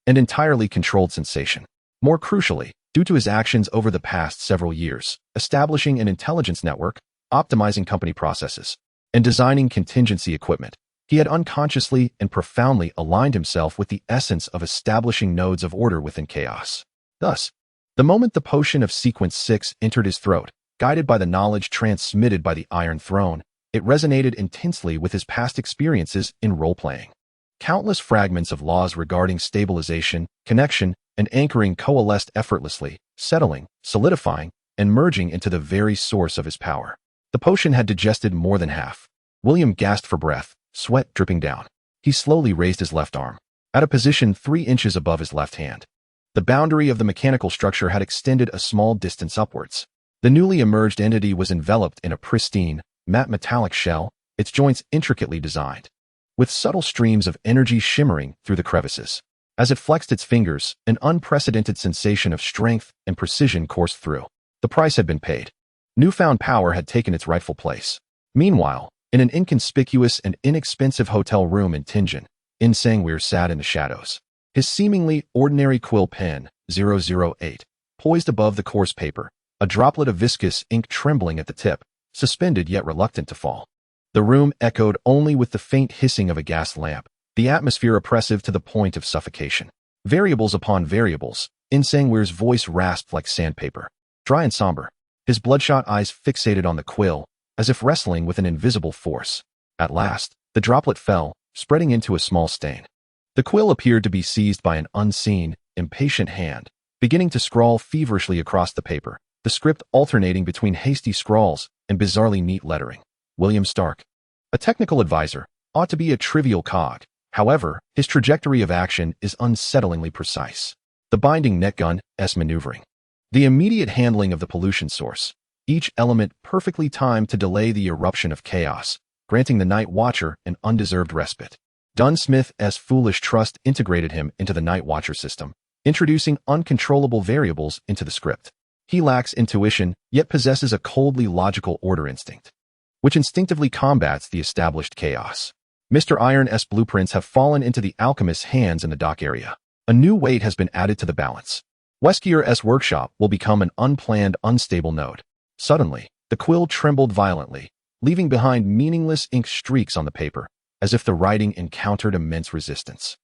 and entirely controlled sensation. More crucially, due to his actions over the past several years, establishing an intelligence network, optimizing company processes, and designing contingency equipment, he had unconsciously and profoundly aligned himself with the essence of establishing nodes of order within chaos. Thus, the moment the potion of Sequence 6 entered his throat, guided by the knowledge transmitted by the Iron Throne, It resonated intensely with his past experiences in role-playing. Countless fragments of laws regarding stabilization, connection, and anchoring coalesced effortlessly, settling, solidifying, and merging into the very source of his power. The potion had digested more than half. William gasped for breath, sweat dripping down. He slowly raised his left arm, at a position 3 inches above his left hand. The boundary of the mechanical structure had extended a small distance upwards. The newly emerged entity was enveloped in a pristine, matte metallic shell, its joints intricately designed, with subtle streams of energy shimmering through the crevices. As it flexed its fingers, an unprecedented sensation of strength and precision coursed through. The price had been paid. Newfound power had taken its rightful place. Meanwhile, in an inconspicuous and inexpensive hotel room in Tingen, Insangwir sat in the shadows. His seemingly ordinary quill pen, 008, poised above the coarse paper, a droplet of viscous ink trembling at the tip, suspended yet reluctant to fall. The room echoed only with the faint hissing of a gas lamp, the atmosphere oppressive to the point of suffocation. Variables upon variables, Insangwir's voice rasped like sandpaper. Dry and somber, his bloodshot eyes fixated on the quill, as if wrestling with an invisible force. At last, the droplet fell, spreading into a small stain. The quill appeared to be seized by an unseen, impatient hand, beginning to scrawl feverishly across the paper, the script alternating between hasty scrawls and bizarrely neat lettering. William Stark. A technical advisor, ought to be a trivial cog. However, his trajectory of action is unsettlingly precise. The binding netgun's maneuvering. The immediate handling of the pollution source. Each element perfectly timed to delay the eruption of chaos, granting the Night Watcher an undeserved respite. Dunsmith's foolish trust integrated him into the Night Watcher system, introducing uncontrollable variables into the script. He lacks intuition, yet possesses a coldly logical order instinct, which instinctively combats the established chaos. Mr. Iron's blueprints have fallen into the alchemist's hands in the dock area. A new weight has been added to the balance. Weskier's workshop will become an unplanned, unstable node. Suddenly, the quill trembled violently, leaving behind meaningless ink streaks on the paper, as if the writing encountered immense resistance.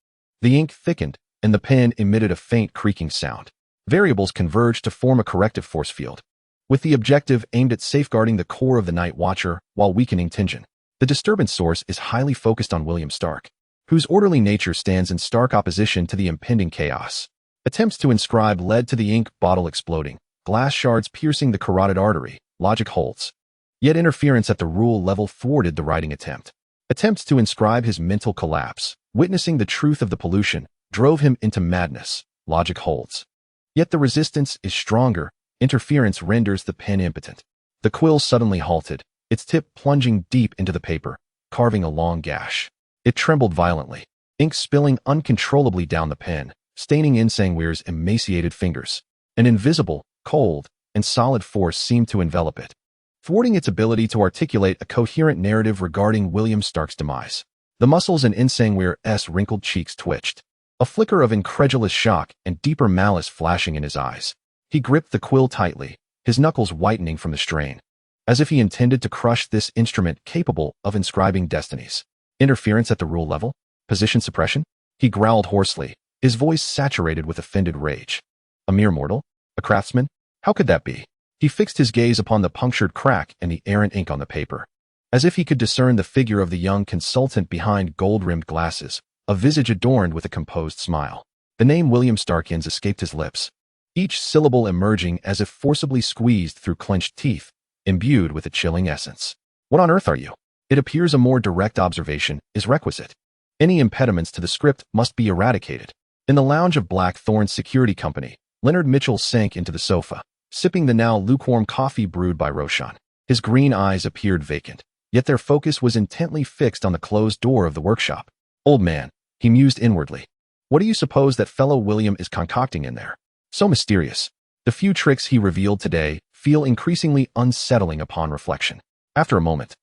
The ink thickened, and the pen emitted a faint creaking sound. Variables converged to form a corrective force field, with the objective aimed at safeguarding the core of the Night Watcher while weakening Tingen. The disturbance source is highly focused on William Stark, whose orderly nature stands in stark opposition to the impending chaos. Attempts to inscribe led to the ink bottle exploding, glass shards piercing the carotid artery, logic holds. Yet interference at the rule level thwarted the writing attempt. Attempts to inscribe his mental collapse, witnessing the truth of the pollution, drove him into madness, logic holds. Yet the resistance is stronger, interference renders the pen impotent. The quill suddenly halted, its tip plunging deep into the paper, carving a long gash. It trembled violently, ink spilling uncontrollably down the pen, staining Insangwir's emaciated fingers. An invisible, cold, and solid force seemed to envelop it, thwarting its ability to articulate a coherent narrative regarding William Stark's demise. The muscles in Insangwir's wrinkled cheeks twitched, a flicker of incredulous shock and deeper malice flashing in his eyes. He gripped the quill tightly, his knuckles whitening from the strain, as if he intended to crush this instrument capable of inscribing destinies. Interference at the rule level? Position suppression? He growled hoarsely, his voice saturated with offended rage. A mere mortal? A craftsman? How could that be? He fixed his gaze upon the punctured crack and the errant ink on the paper, as if he could discern the figure of the young consultant behind gold-rimmed glasses, a visage adorned with a composed smile. The name William Starkins escaped his lips, each syllable emerging as if forcibly squeezed through clenched teeth, imbued with a chilling essence. What on earth are you? It appears a more direct observation is requisite. Any impediments to the script must be eradicated. In the lounge of Blackthorn's security company, Leonard Mitchell sank into the sofa, sipping the now lukewarm coffee brewed by Roshan. His green eyes appeared vacant, yet their focus was intently fixed on the closed door of the workshop. Old man, he mused inwardly. What do you suppose that fellow William is concocting in there? So mysterious. The few tricks he revealed today feel increasingly unsettling upon reflection. After a moment,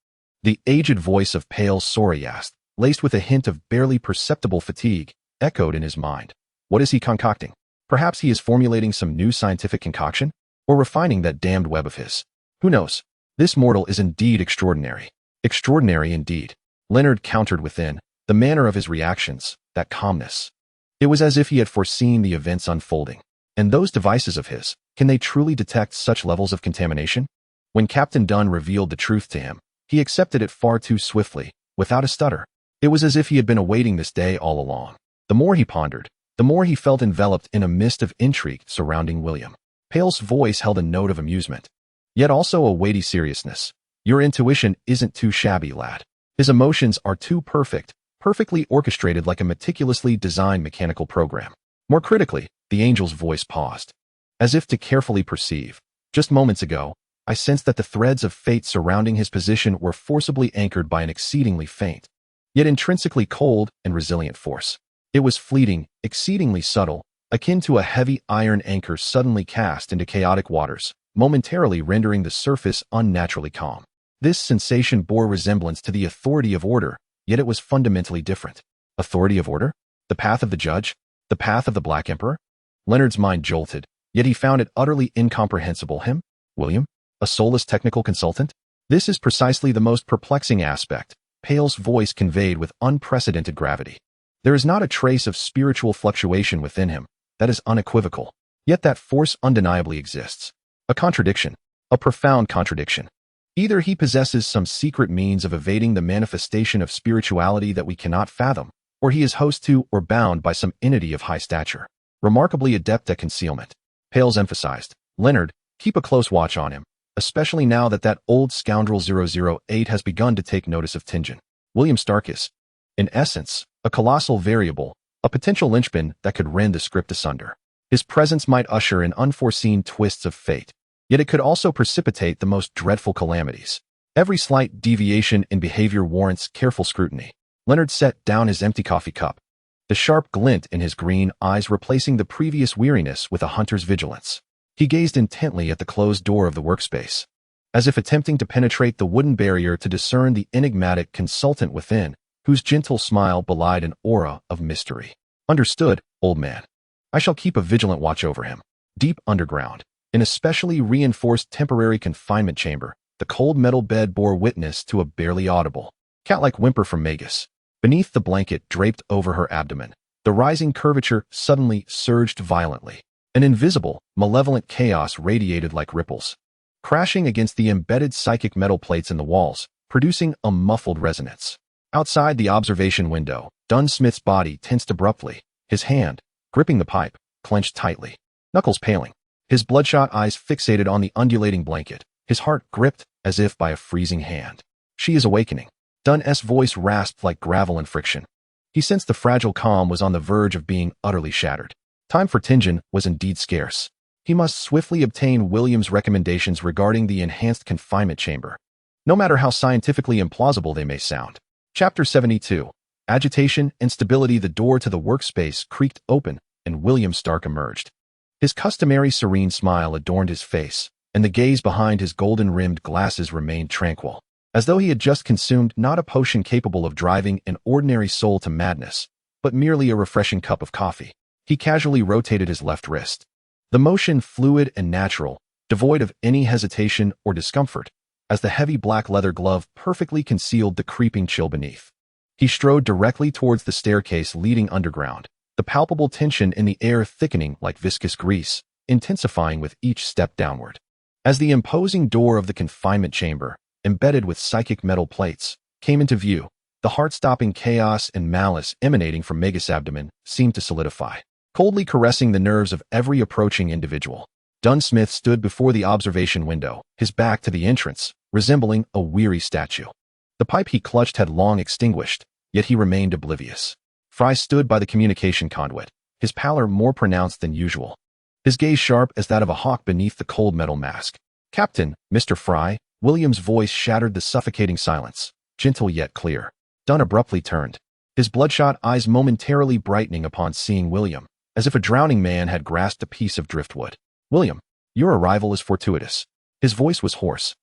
the aged voice of pale Sorayast, laced with a hint of barely perceptible fatigue, echoed in his mind. What is he concocting? Perhaps he is formulating some new scientific concoction, or refining that damned web of his. Who knows? This mortal is indeed extraordinary. Extraordinary indeed. Leonard countered within, the manner of his reactions, that calmness. It was as if he had foreseen the events unfolding. And those devices of his, can they truly detect such levels of contamination? When Captain Dunn revealed the truth to him, He accepted it far too swiftly, without a stutter. It was as if he had been awaiting this day all along. The more he pondered, the more he felt enveloped in a mist of intrigue surrounding William. Pale's voice held a note of amusement, yet also a weighty seriousness. Your intuition isn't too shabby, lad. His emotions are too perfect, perfectly orchestrated like a meticulously designed mechanical program. More critically, the angel's voice paused, as if to carefully perceive. Just moments ago, I sensed that the threads of fate surrounding his position were forcibly anchored by an exceedingly faint, yet intrinsically cold and resilient force. It was fleeting, exceedingly subtle, akin to a heavy iron anchor suddenly cast into chaotic waters, momentarily rendering the surface unnaturally calm. This sensation bore resemblance to the authority of order, yet it was fundamentally different. Authority of order? The path of the judge? The path of the Black Emperor? Leonard's mind jolted, yet he found it utterly incomprehensible. Him? William? A soulless technical consultant? This is precisely the most perplexing aspect, Pale's voice conveyed with unprecedented gravity. There is not a trace of spiritual fluctuation within him. That is unequivocal. Yet that force undeniably exists. A contradiction. A profound contradiction. Either he possesses some secret means of evading the manifestation of spirituality that we cannot fathom, or he is host to or bound by some entity of high stature, remarkably adept at concealment. Pales emphasized, Leonard, keep a close watch on him, especially now that that old scoundrel 008 has begun to take notice of Tingen. William Stark is, in essence, a colossal variable, a potential linchpin that could rend the script asunder. His presence might usher in unforeseen twists of fate, yet it could also precipitate the most dreadful calamities. Every slight deviation in behavior warrants careful scrutiny. Leonard set down his empty coffee cup, the sharp glint in his green eyes replacing the previous weariness with a hunter's vigilance. He gazed intently at the closed door of the workspace, as if attempting to penetrate the wooden barrier to discern the enigmatic consultant within, whose gentle smile belied an aura of mystery. Understood, old man. I shall keep a vigilant watch over him. Deep underground, in a specially reinforced temporary confinement chamber, the cold metal bed bore witness to a barely audible, cat-like whimper from Magus. Beneath the blanket draped over her abdomen, the rising curvature suddenly surged violently. An invisible, malevolent chaos radiated like ripples, crashing against the embedded psychic metal plates in the walls, producing a muffled resonance. Outside the observation window, Dunsmith's body tensed abruptly, his hand, gripping the pipe, clenched tightly, knuckles paling, his bloodshot eyes fixated on the undulating blanket, his heart gripped as if by a freezing hand. She is awakening. Dun's voice rasped like gravel in friction. He sensed the fragile calm was on the verge of being utterly shattered. Time for Tingen was indeed scarce. He must swiftly obtain William's recommendations regarding the enhanced confinement chamber, no matter how scientifically implausible they may sound. Chapter 72. Agitation, Instability. The door to the workspace creaked open, and William Stark emerged. His customary serene smile adorned his face, and the gaze behind his golden-rimmed glasses remained tranquil, as though he had just consumed not a potion capable of driving an ordinary soul to madness, but merely a refreshing cup of coffee. He casually rotated his left wrist, the motion fluid and natural, devoid of any hesitation or discomfort, as the heavy black leather glove perfectly concealed the creeping chill beneath. He strode directly towards the staircase leading underground, the palpable tension in the air thickening like viscous grease, intensifying with each step downward. As the imposing door of the confinement chamber, embedded with psychic metal plates, came into view, the heart-stopping chaos and malice emanating from Magus' abdomen seemed to solidify, coldly caressing the nerves of every approaching individual. Dunsmith stood before the observation window, his back to the entrance, resembling a weary statue. The pipe he clutched had long extinguished, yet he remained oblivious. Fry stood by the communication conduit, his pallor more pronounced than usual, his gaze sharp as that of a hawk beneath the cold metal mask. Captain, Mr. Fry, William's voice shattered the suffocating silence, gentle yet clear. Dun abruptly turned, his bloodshot eyes momentarily brightening upon seeing William, as if a drowning man had grasped a piece of driftwood. William, your arrival is fortuitous. His voice was hoarse,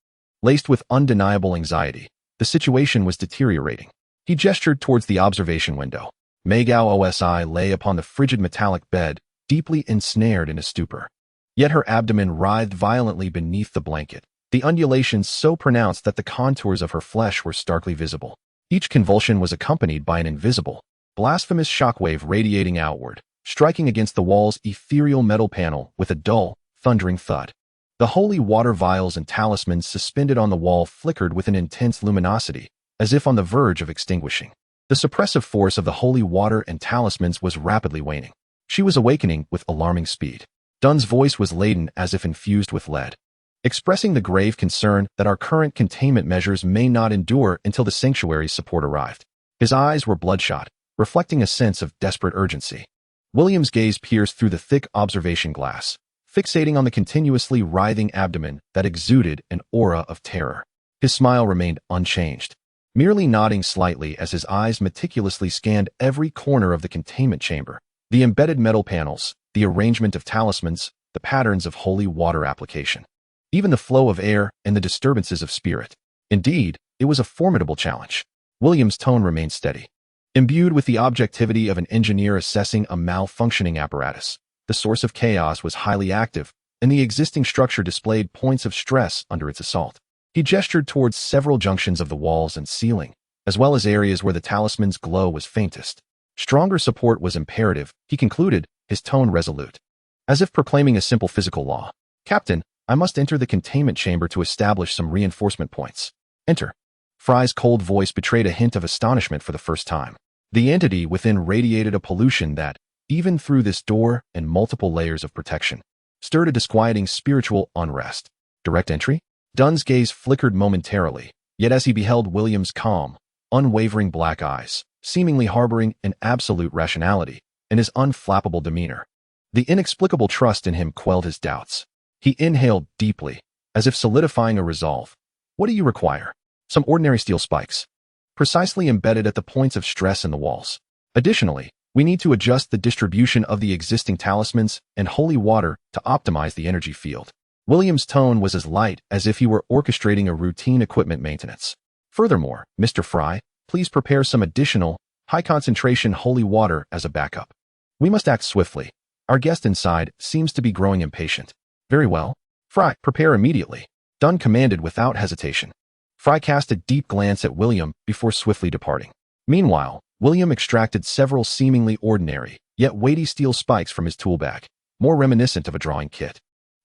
laced with undeniable anxiety. The situation was deteriorating. He gestured towards the observation window. Magao Osi lay upon the frigid metallic bed, deeply ensnared in a stupor. Yet her abdomen writhed violently beneath the blanket, the undulations so pronounced that the contours of her flesh were starkly visible. Each convulsion was accompanied by an invisible, blasphemous shockwave radiating outward, striking against the wall's ethereal metal panel with a dull, thundering thud. The holy water vials and talismans suspended on the wall flickered with an intense luminosity, as if on the verge of extinguishing. The suppressive force of the holy water and talismans was rapidly waning. She was awakening with alarming speed. Dunn's voice was laden as if infused with lead, expressing the grave concern that our current containment measures may not endure until the sanctuary's support arrived. His eyes were bloodshot, reflecting a sense of desperate urgency. William's gaze pierced through the thick observation glass, fixating on the continuously writhing abdomen that exuded an aura of terror. His smile remained unchanged, merely nodding slightly as his eyes meticulously scanned every corner of the containment chamber. The embedded metal panels, the arrangement of talismans, the patterns of holy water application, even the flow of air and the disturbances of spirit. Indeed, it was a formidable challenge. William's tone remained steady, imbued with the objectivity of an engineer assessing a malfunctioning apparatus. The source of chaos was highly active, and the existing structure displayed points of stress under its assault. He gestured towards several junctions of the walls and ceiling, as well as areas where the talisman's glow was faintest. Stronger support was imperative, he concluded, his tone resolute, as if proclaiming a simple physical law. Captain, I must enter the containment chamber to establish some reinforcement points. Enter. Fry's cold voice betrayed a hint of astonishment for the first time. The entity within radiated a pollution that, even through this door and multiple layers of protection, stirred a disquieting spiritual unrest. Direct entry? Dunn's gaze flickered momentarily, yet as he beheld William's calm, unwavering black eyes, seemingly harboring an absolute rationality, and his unflappable demeanor, the inexplicable trust in him quelled his doubts. He inhaled deeply, as if solidifying a resolve. What do you require? Some ordinary steel spikes, precisely embedded at the points of stress in the walls. Additionally, we need to adjust the distribution of the existing talismans and holy water to optimize the energy field. William's tone was as light as if he were orchestrating a routine equipment maintenance. Furthermore, Mr. Fry, please prepare some additional, high-concentration holy water as a backup. We must act swiftly. Our guest inside seems to be growing impatient. Very well. Fry, prepare immediately. Dunn commanded without hesitation. Fry cast a deep glance at William before swiftly departing. Meanwhile, William extracted several seemingly ordinary, yet weighty steel spikes from his tool bag, more reminiscent of a drawing kit.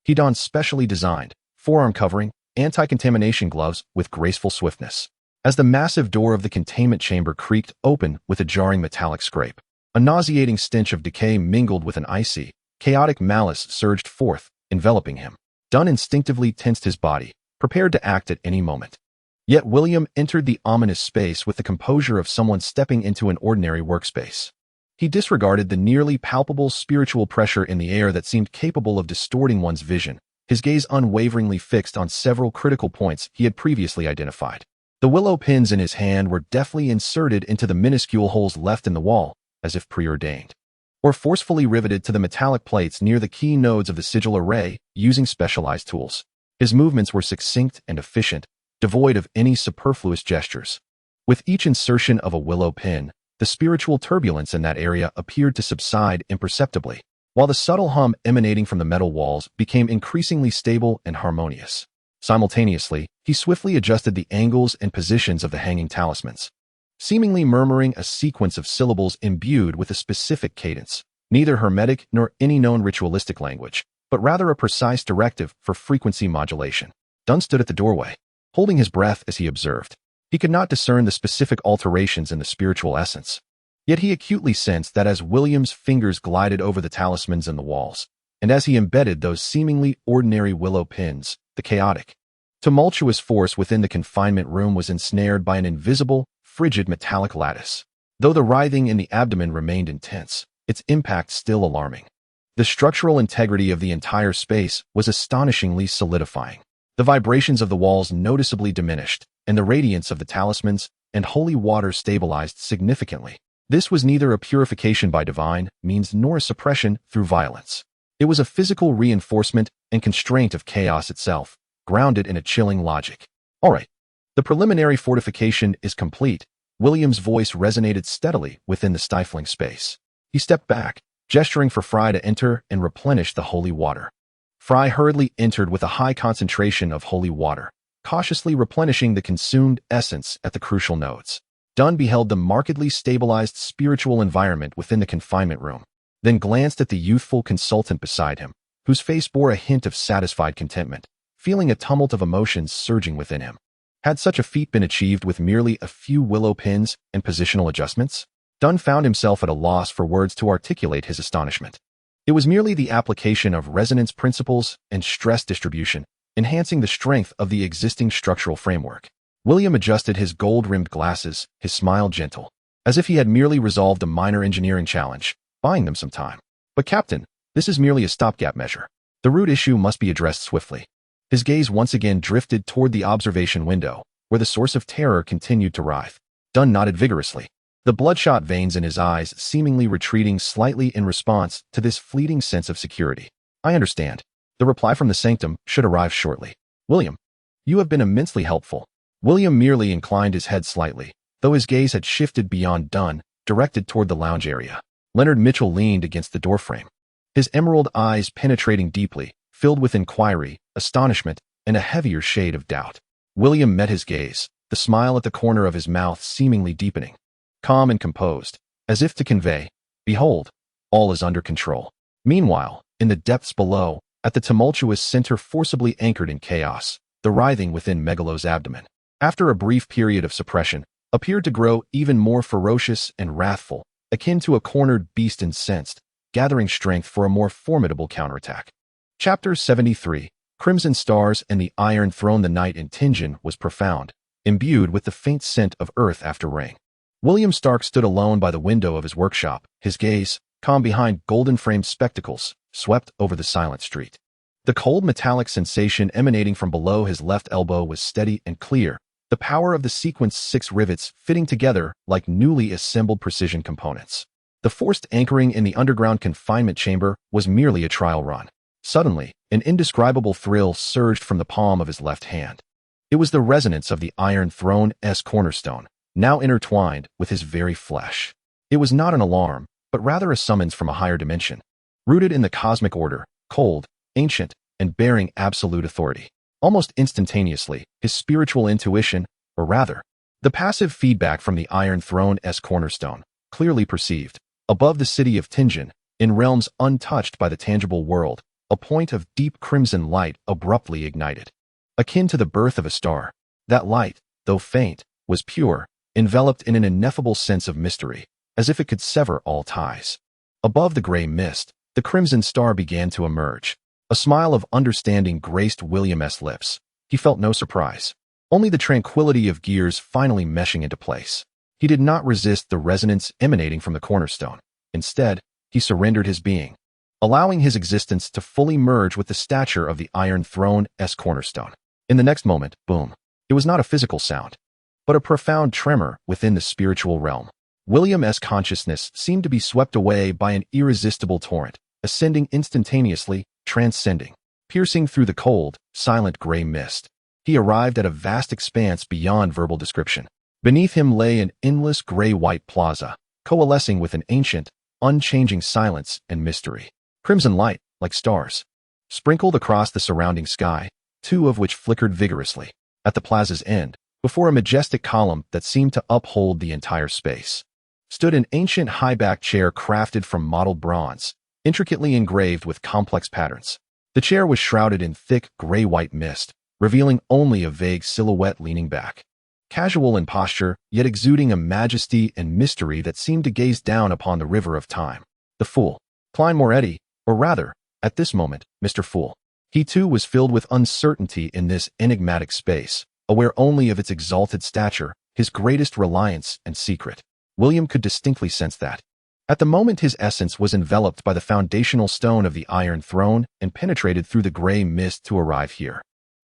He donned specially designed, forearm covering, anti-contamination gloves with graceful swiftness. As the massive door of the containment chamber creaked open with a jarring metallic scrape, a nauseating stench of decay mingled with an icy, chaotic malice surged forth, enveloping him. Dunn instinctively tensed his body, prepared to act at any moment. Yet William entered the ominous space with the composure of someone stepping into an ordinary workspace. He disregarded the nearly palpable spiritual pressure in the air that seemed capable of distorting one's vision, his gaze unwaveringly fixed on several critical points he had previously identified. The willow pins in his hand were deftly inserted into the minuscule holes left in the wall, as if preordained, or forcefully riveted to the metallic plates near the key nodes of the sigil array using specialized tools. His movements were succinct and efficient, devoid of any superfluous gestures. With each insertion of a willow pin, the spiritual turbulence in that area appeared to subside imperceptibly, while the subtle hum emanating from the metal walls became increasingly stable and harmonious. Simultaneously, he swiftly adjusted the angles and positions of the hanging talismans, seemingly murmuring a sequence of syllables imbued with a specific cadence, neither hermetic nor any known ritualistic language, but rather a precise directive for frequency modulation. Dunn stood at the doorway, holding his breath as he observed. He could not discern the specific alterations in the spiritual essence. Yet he acutely sensed that as William's fingers glided over the talismans and the walls, and as he embedded those seemingly ordinary willow pins, the chaotic, tumultuous force within the confinement room was ensnared by an invisible, frigid metallic lattice. Though the writhing in the abdomen remained intense, its impact still alarming. The structural integrity of the entire space was astonishingly solidifying. The vibrations of the walls noticeably diminished, and the radiance of the talismans and holy water stabilized significantly. This was neither a purification by divine means nor a suppression through violence. It was a physical reinforcement and constraint of chaos itself, grounded in a chilling logic. All right. The preliminary fortification is complete. William's voice resonated steadily within the stifling space. He stepped back, gesturing for Fry to enter and replenish the holy water. Fry hurriedly entered with a high concentration of holy water, cautiously replenishing the consumed essence at the crucial nodes. Dunn beheld the markedly stabilized spiritual environment within the confinement room, then glanced at the youthful consultant beside him, whose face bore a hint of satisfied contentment, feeling a tumult of emotions surging within him. Had such a feat been achieved with merely a few willow pins and positional adjustments? Dunn found himself at a loss for words to articulate his astonishment. It was merely the application of resonance principles and stress distribution, enhancing the strength of the existing structural framework. William adjusted his gold-rimmed glasses, his smile gentle, as if he had merely resolved a minor engineering challenge, buying them some time. But Captain, this is merely a stopgap measure. The root issue must be addressed swiftly. His gaze once again drifted toward the observation window, where the source of terror continued to writhe. Dunn nodded vigorously, the bloodshot veins in his eyes seemingly retreating slightly in response to this fleeting sense of security. I understand. The reply from the sanctum should arrive shortly. William, you have been immensely helpful. William merely inclined his head slightly, though his gaze had shifted beyond Dunn, directed toward the lounge area. Leonard Mitchell leaned against the doorframe, his emerald eyes penetrating deeply, filled with inquiry, astonishment, and a heavier shade of doubt. William met his gaze, the smile at the corner of his mouth seemingly deepening. Calm and composed, as if to convey, behold, all is under control. Meanwhile, in the depths below, at the tumultuous center forcibly anchored in chaos, the writhing within Megalo's abdomen, after a brief period of suppression, appeared to grow even more ferocious and wrathful, akin to a cornered beast incensed, gathering strength for a more formidable counterattack. Chapter 73, Crimson Stars and the Iron Throne. The night in Tingen was profound, imbued with the faint scent of earth after rain. William Stark stood alone by the window of his workshop, his gaze, calm behind golden-framed spectacles, swept over the silent street. The cold metallic sensation emanating from below his left elbow was steady and clear, the power of the sequence 6 rivets fitting together like newly assembled precision components. The forced anchoring in the underground confinement chamber was merely a trial run. Suddenly, an indescribable thrill surged from the palm of his left hand. It was the resonance of the Iron Throne's cornerstone, now intertwined with his very flesh. It was not an alarm, but rather a summons from a higher dimension, rooted in the cosmic order, cold, ancient, and bearing absolute authority. Almost instantaneously, his spiritual intuition, or rather, the passive feedback from the Iron Throne's cornerstone, clearly perceived, above the city of Tingen, in realms untouched by the tangible world, a point of deep crimson light abruptly ignited. Akin to the birth of a star, that light, though faint, was pure, enveloped in an ineffable sense of mystery, as if it could sever all ties. Above the gray mist, the crimson star began to emerge. A smile of understanding graced William's lips. He felt no surprise, only the tranquility of gears finally meshing into place. He did not resist the resonance emanating from the cornerstone. Instead, he surrendered his being, allowing his existence to fully merge with the stature of the Iron Throne's cornerstone. In the next moment, boom. It was not a physical sound, but a profound tremor within the spiritual realm. William's consciousness seemed to be swept away by an irresistible torrent, ascending instantaneously, transcending, piercing through the cold, silent gray mist. He arrived at a vast expanse beyond verbal description. Beneath him lay an endless gray-white plaza, coalescing with an ancient, unchanging silence and mystery. Crimson light, like stars, sprinkled across the surrounding sky, 2 of which flickered vigorously. At the plaza's end, before a majestic column that seemed to uphold the entire space, stood an ancient high-backed chair crafted from mottled bronze, intricately engraved with complex patterns. The chair was shrouded in thick, gray-white mist, revealing only a vague silhouette leaning back. Casual in posture, yet exuding a majesty and mystery that seemed to gaze down upon the river of time. The fool, Klein Moretti, or rather, at this moment, Mr. Fool. He too was filled with uncertainty in this enigmatic space, aware only of its exalted stature, his greatest reliance and secret. William could distinctly sense that. At the moment his essence was enveloped by the foundational stone of the Iron Throne and penetrated through the gray mist to arrive here.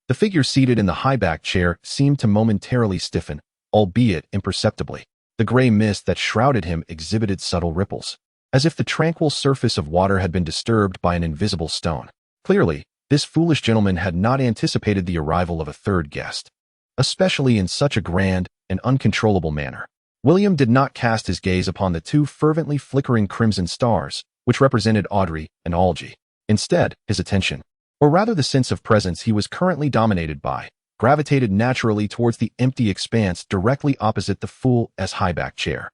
The figure seated in the high-backed chair seemed to momentarily stiffen, albeit imperceptibly. The gray mist that shrouded him exhibited subtle ripples, as if the tranquil surface of water had been disturbed by an invisible stone. Clearly, this foolish gentleman had not anticipated the arrival of a third guest, especially in such a grand and uncontrollable manner. William did not cast his gaze upon the 2 fervently flickering crimson stars, which represented Audrey and Algie. Instead, his attention, or rather the sense of presence he was currently dominated by, gravitated naturally towards the empty expanse directly opposite the fool's high-backed chair.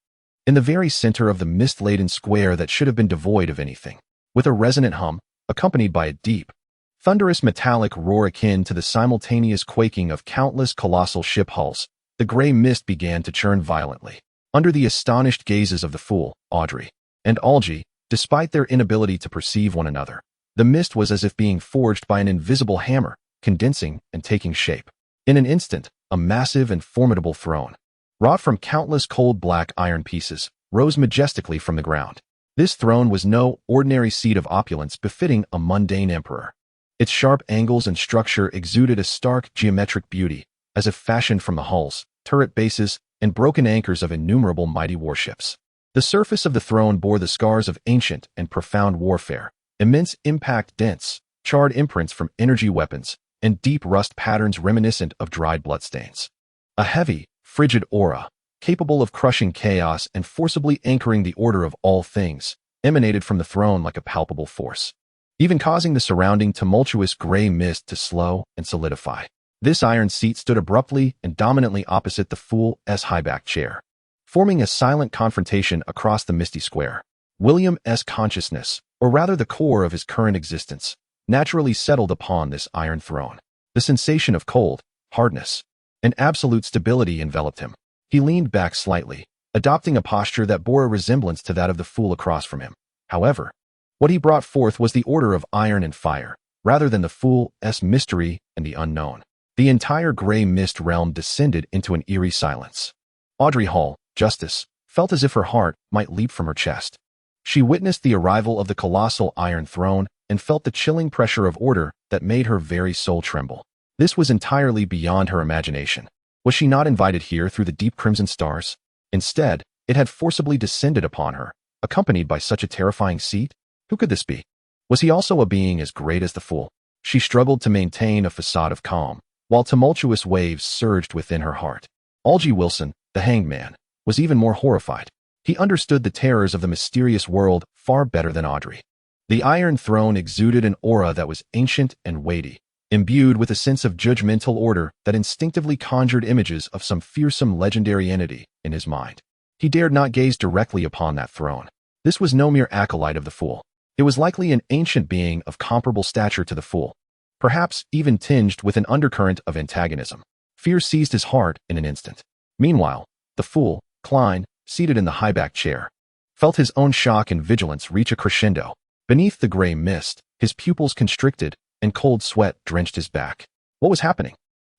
In the very center of the mist-laden square that should have been devoid of anything, with a resonant hum, accompanied by a deep, thunderous metallic roar akin to the simultaneous quaking of countless colossal ship hulls. The gray mist began to churn violently. Under the astonished gazes of the fool, Audrey, and Algie, despite their inability to perceive one another, the mist was as if being forged by an invisible hammer, condensing and taking shape. In an instant, a massive and formidable throne, wrought from countless cold black iron pieces, rose majestically from the ground. This throne was no ordinary seat of opulence befitting a mundane emperor. Its sharp angles and structure exuded a stark geometric beauty, as if fashioned from the hulls, turret bases, and broken anchors of innumerable mighty warships. The surface of the throne bore the scars of ancient and profound warfare, immense impact dents, charred imprints from energy weapons, and deep rust patterns reminiscent of dried bloodstains. A heavy, frigid aura, capable of crushing chaos and forcibly anchoring the order of all things, emanated from the throne like a palpable force, even causing the surrounding tumultuous gray mist to slow and solidify. This iron seat stood abruptly and dominantly opposite the fool's high-backed chair, forming a silent confrontation across the misty square. William's consciousness, or rather the core of his current existence, naturally settled upon this iron throne. The sensation of cold, hardness, and absolute stability enveloped him. He leaned back slightly, adopting a posture that bore a resemblance to that of the fool across from him. However, what he brought forth was the order of iron and fire, rather than the fool's mystery and the unknown. The entire gray mist realm descended into an eerie silence. Audrey Hall, Justice, felt as if her heart might leap from her chest. She witnessed the arrival of the colossal iron throne and felt the chilling pressure of order that made her very soul tremble. This was entirely beyond her imagination. Was she not invited here through the deep crimson stars? Instead, it had forcibly descended upon her, accompanied by such a terrifying seat. Who could this be? Was he also a being as great as the fool? She struggled to maintain a facade of calm, while tumultuous waves surged within her heart. Algie Wilson, the hanged man, was even more horrified. He understood the terrors of the mysterious world far better than Audrey. The Iron Throne exuded an aura that was ancient and weighty, imbued with a sense of judgmental order that instinctively conjured images of some fearsome legendary entity in his mind. He dared not gaze directly upon that throne. This was no mere acolyte of the fool. It was likely an ancient being of comparable stature to the fool, perhaps even tinged with an undercurrent of antagonism. Fear seized his heart in an instant. Meanwhile, the fool, Klein, seated in the high-backed chair, felt his own shock and vigilance reach a crescendo. Beneath the gray mist, his pupils constricted and cold sweat drenched his back. What was happening?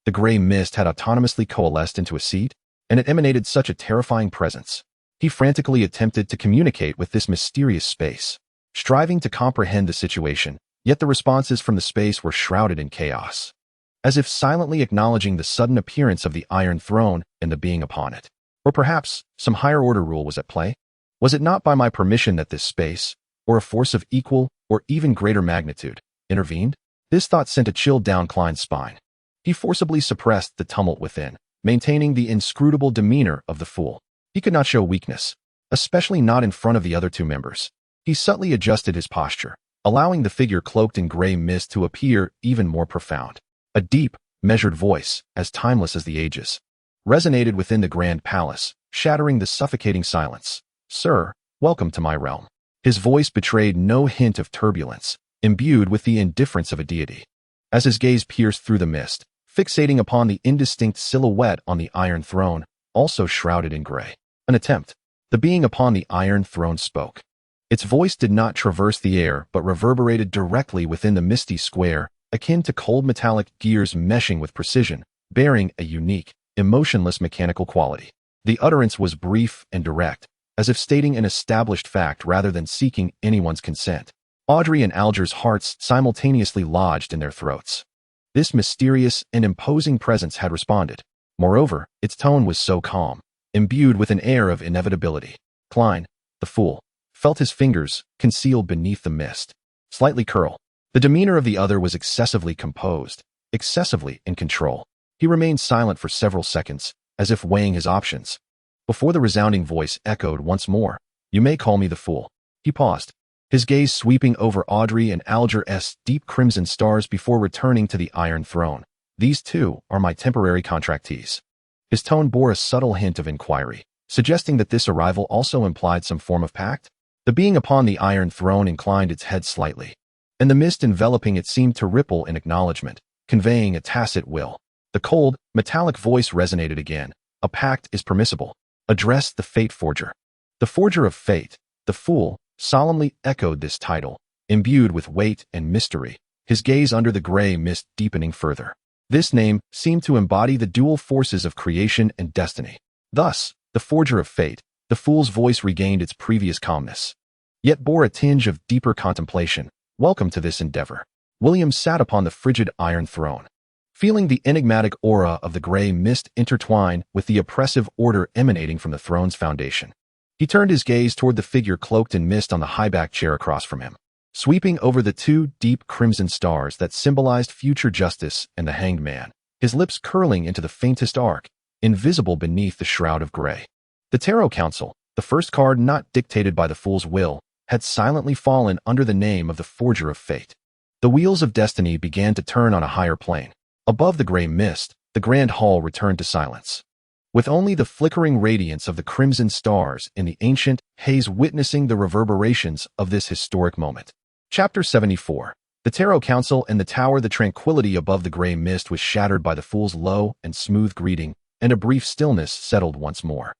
The gray mist had autonomously coalesced into a seat, and it emanated such a terrifying presence. He frantically attempted to communicate with this mysterious space, striving to comprehend the situation, yet the responses from the space were shrouded in chaos, as if silently acknowledging the sudden appearance of the Iron Throne and the being upon it. Or perhaps some higher order rule was at play? Was it not by my permission that this space, or a force of equal or even greater magnitude, intervened? This thought sent a chill down Klein's spine. He forcibly suppressed the tumult within, maintaining the inscrutable demeanor of the fool. He could not show weakness, especially not in front of the other two members. He subtly adjusted his posture, allowing the figure cloaked in gray mist to appear even more profound. A deep, measured voice, as timeless as the ages, resonated within the grand palace, shattering the suffocating silence. "Sir, welcome to my realm." His voice betrayed no hint of turbulence, imbued with the indifference of a deity. As his gaze pierced through the mist, fixating upon the indistinct silhouette on the Iron Throne, also shrouded in gray. An attempt. The being upon the Iron Throne spoke. Its voice did not traverse the air but reverberated directly within the misty square, akin to cold metallic gears meshing with precision, bearing a unique, emotionless mechanical quality. The utterance was brief and direct, as if stating an established fact rather than seeking anyone's consent. Audrey and Alger's hearts simultaneously lodged in their throats. This mysterious and imposing presence had responded. Moreover, its tone was so calm, imbued with an air of inevitability. Klein, the fool, felt his fingers, concealed beneath the mist, slightly curl. The demeanor of the other was excessively composed, excessively in control. He remained silent for several seconds, as if weighing his options. Before the resounding voice echoed once more, "You may call me the fool." He paused, his gaze sweeping over Audrey and Alger's deep crimson stars before returning to the Iron Throne. "These two are my temporary contractees." His tone bore a subtle hint of inquiry, suggesting that this arrival also implied some form of pact. The being upon the Iron Throne inclined its head slightly. and the mist enveloping it seemed to ripple in acknowledgement, conveying a tacit will. The cold, metallic voice resonated again. A pact is permissible. Address the fate forger. The forger of fate, the fool, solemnly echoed this title, imbued with weight and mystery, his gaze under the gray mist deepening further. This name seemed to embody the dual forces of creation and destiny. Thus, the forger of fate, the fool's voice regained its previous calmness, yet bore a tinge of deeper contemplation. Welcome to this endeavor. William sat upon the frigid iron throne, feeling the enigmatic aura of the gray mist intertwine with the oppressive order emanating from the throne's foundation. He turned his gaze toward the figure cloaked in mist on the high-backed chair across from him, sweeping over the two deep crimson stars that symbolized future justice and the hanged man, his lips curling into the faintest arc, invisible beneath the shroud of gray. The Tarot Council, the first card not dictated by the fool's will, had silently fallen under the name of the forger of fate. The wheels of destiny began to turn on a higher plane. Above the gray mist, the grand hall returned to silence, with only the flickering radiance of the crimson stars in the ancient haze witnessing the reverberations of this historic moment. Chapter 74. The Tarot Council and the Tower. The tranquility above the gray mist was shattered by the fool's low and smooth greeting, and a brief stillness settled once more.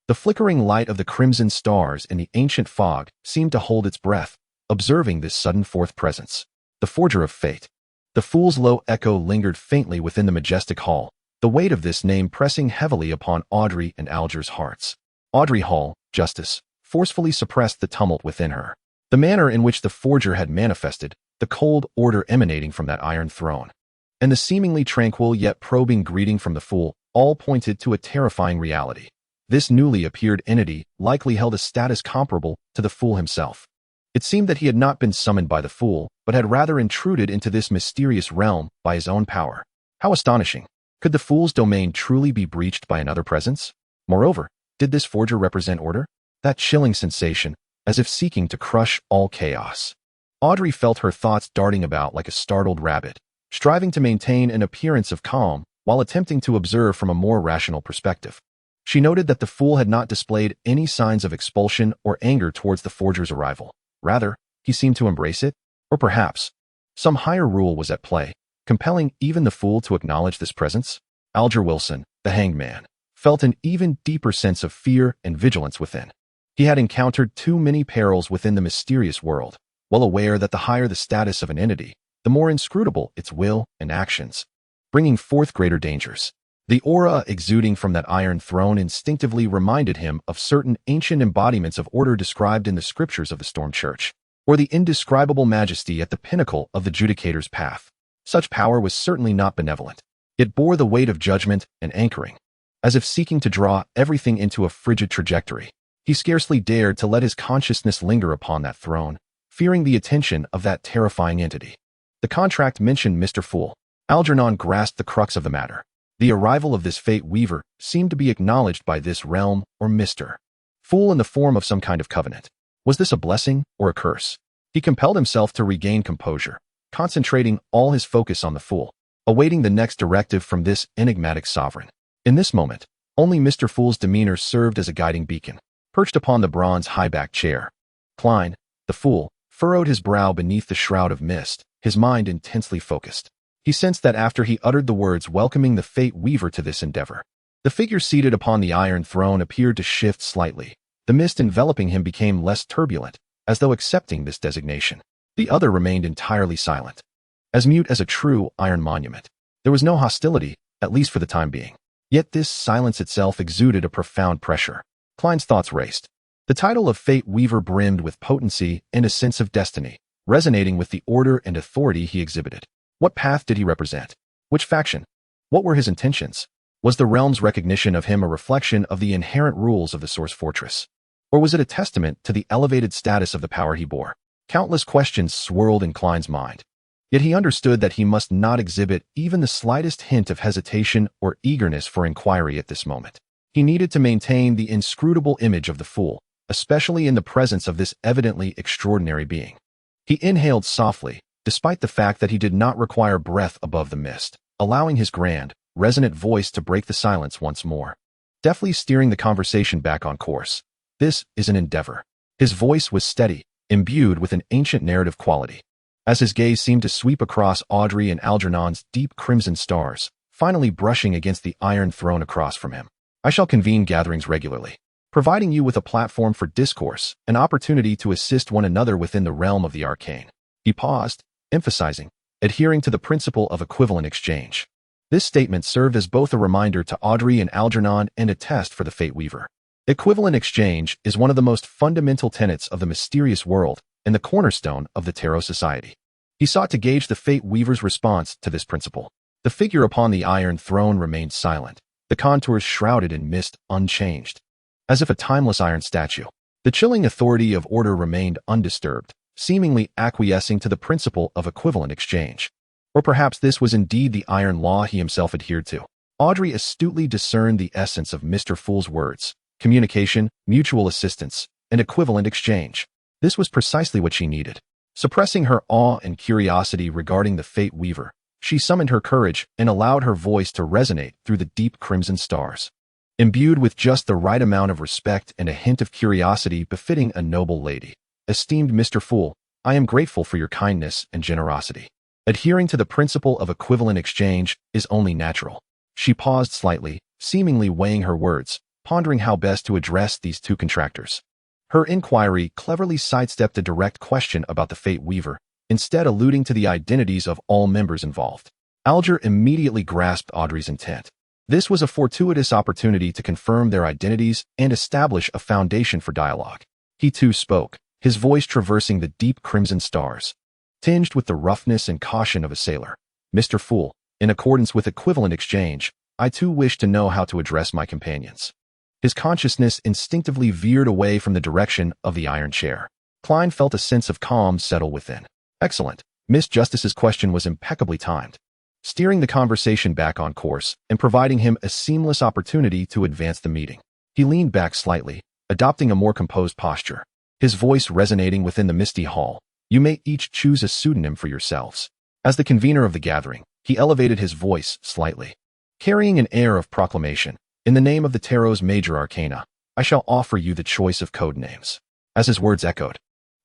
The flickering light of the crimson stars in the ancient fog seemed to hold its breath, observing this sudden fourth presence. The forger of fate. The fool's low echo lingered faintly within the majestic hall, the weight of this name pressing heavily upon Audrey and Alger's hearts. Audrey Hall, Justice, forcefully suppressed the tumult within her. The manner in which the forger had manifested, the cold order emanating from that iron throne, and the seemingly tranquil yet probing greeting from the fool, all pointed to a terrifying reality. This newly appeared entity likely held a status comparable to the fool himself. It seemed that he had not been summoned by the fool, but had rather intruded into this mysterious realm by his own power. How astonishing! Could the fool's domain truly be breached by another presence? Moreover, did this forger represent order? That chilling sensation, as if seeking to crush all chaos. Audrey felt her thoughts darting about like a startled rabbit, striving to maintain an appearance of calm while attempting to observe from a more rational perspective. She noted that the fool had not displayed any signs of expulsion or anger towards the forger's arrival. Rather, he seemed to embrace it, or perhaps some higher rule was at play, compelling even the fool to acknowledge this presence. Alger Wilson, the hanged man, felt an even deeper sense of fear and vigilance within. He had encountered too many perils within the mysterious world, well aware that the higher the status of an entity, the more inscrutable its will and actions, bringing forth greater dangers. The aura exuding from that iron throne instinctively reminded him of certain ancient embodiments of order described in the scriptures of the Storm Church, or the indescribable majesty at the pinnacle of the Judicator's path. Such power was certainly not benevolent. It bore the weight of judgment and anchoring, as if seeking to draw everything into a frigid trajectory. He scarcely dared to let his consciousness linger upon that throne, fearing the attention of that terrifying entity. The contract mentioned Mr. Fool. Algernon grasped the crux of the matter. The arrival of this fate weaver seemed to be acknowledged by this realm or Mr. Fool in the form of some kind of covenant. Was this a blessing or a curse? He compelled himself to regain composure, concentrating all his focus on the fool, awaiting the next directive from this enigmatic sovereign. In this moment, only Mr. Fool's demeanor served as a guiding beacon. Perched upon the bronze high-backed chair, Klein, the fool, furrowed his brow beneath the shroud of mist, his mind intensely focused. He sensed that after he uttered the words welcoming the fate weaver to this endeavor, the figure seated upon the iron throne appeared to shift slightly. The mist enveloping him became less turbulent, as though accepting this designation. The other remained entirely silent, as mute as a true iron monument. There was no hostility, at least for the time being. Yet this silence itself exuded a profound pressure. Klein's thoughts raced. The title of Fate Weaver brimmed with potency and a sense of destiny, resonating with the order and authority he exhibited. What path did he represent? Which faction? What were his intentions? Was the realm's recognition of him a reflection of the inherent rules of the Source Fortress? Or was it a testament to the elevated status of the power he bore? Countless questions swirled in Klein's mind. Yet he understood that he must not exhibit even the slightest hint of hesitation or eagerness for inquiry at this moment. He needed to maintain the inscrutable image of the fool, especially in the presence of this evidently extraordinary being. He inhaled softly, despite the fact that he did not require breath above the mist, allowing his grand, resonant voice to break the silence once more, deftly steering the conversation back on course. This is an endeavor. His voice was steady, imbued with an ancient narrative quality. as his gaze seemed to sweep across Audrey and Algernon's deep crimson stars, finally brushing against the Iron Throne across from him. I shall convene gatherings regularly, providing you with a platform for discourse, an opportunity to assist one another within the realm of the arcane. He paused, emphasizing, adhering to the principle of equivalent exchange. This statement served as both a reminder to Audrey and Algernon and a test for the Fate Weaver. Equivalent exchange is one of the most fundamental tenets of the mysterious world and the cornerstone of the Tarot Society. He sought to gauge the Fate Weaver's response to this principle. The figure upon the Iron Throne remained silent, the contours shrouded in mist unchanged, as if a timeless iron statue. The chilling authority of order remained undisturbed, seemingly acquiescing to the principle of equivalent exchange. Or perhaps this was indeed the iron law he himself adhered to. Audrey astutely discerned the essence of Mr. Fool's words: communication, mutual assistance, and equivalent exchange. This was precisely what she needed. Suppressing her awe and curiosity regarding the Fate Weaver, she summoned her courage and allowed her voice to resonate through the deep crimson stars. Imbued with just the right amount of respect and a hint of curiosity befitting a noble lady. Esteemed Mr. Fool, I am grateful for your kindness and generosity. Adhering to the principle of equivalent exchange is only natural. She paused slightly, seemingly weighing her words, pondering how best to address these two contractors. Her inquiry cleverly sidestepped a direct question about the Fate Weaver, instead alluding to the identities of all members involved. Alger immediately grasped Audrey's intent. This was a fortuitous opportunity to confirm their identities and establish a foundation for dialogue. He too spoke, his voice traversing the deep crimson stars, tinged with the roughness and caution of a sailor. Mr. Fool, in accordance with equivalent exchange, I too wish to know how to address my companions. His consciousness instinctively veered away from the direction of the iron chair. Klein felt a sense of calm settle within. Excellent. Miss Justice's question was impeccably timed, steering the conversation back on course and providing him a seamless opportunity to advance the meeting. He leaned back slightly, adopting a more composed posture, his voice resonating within the misty hall. You may each choose a pseudonym for yourselves. As the convener of the gathering, he elevated his voice slightly, carrying an air of proclamation. In the name of the Tarot's major arcana, I shall offer you the choice of code names. As his words echoed,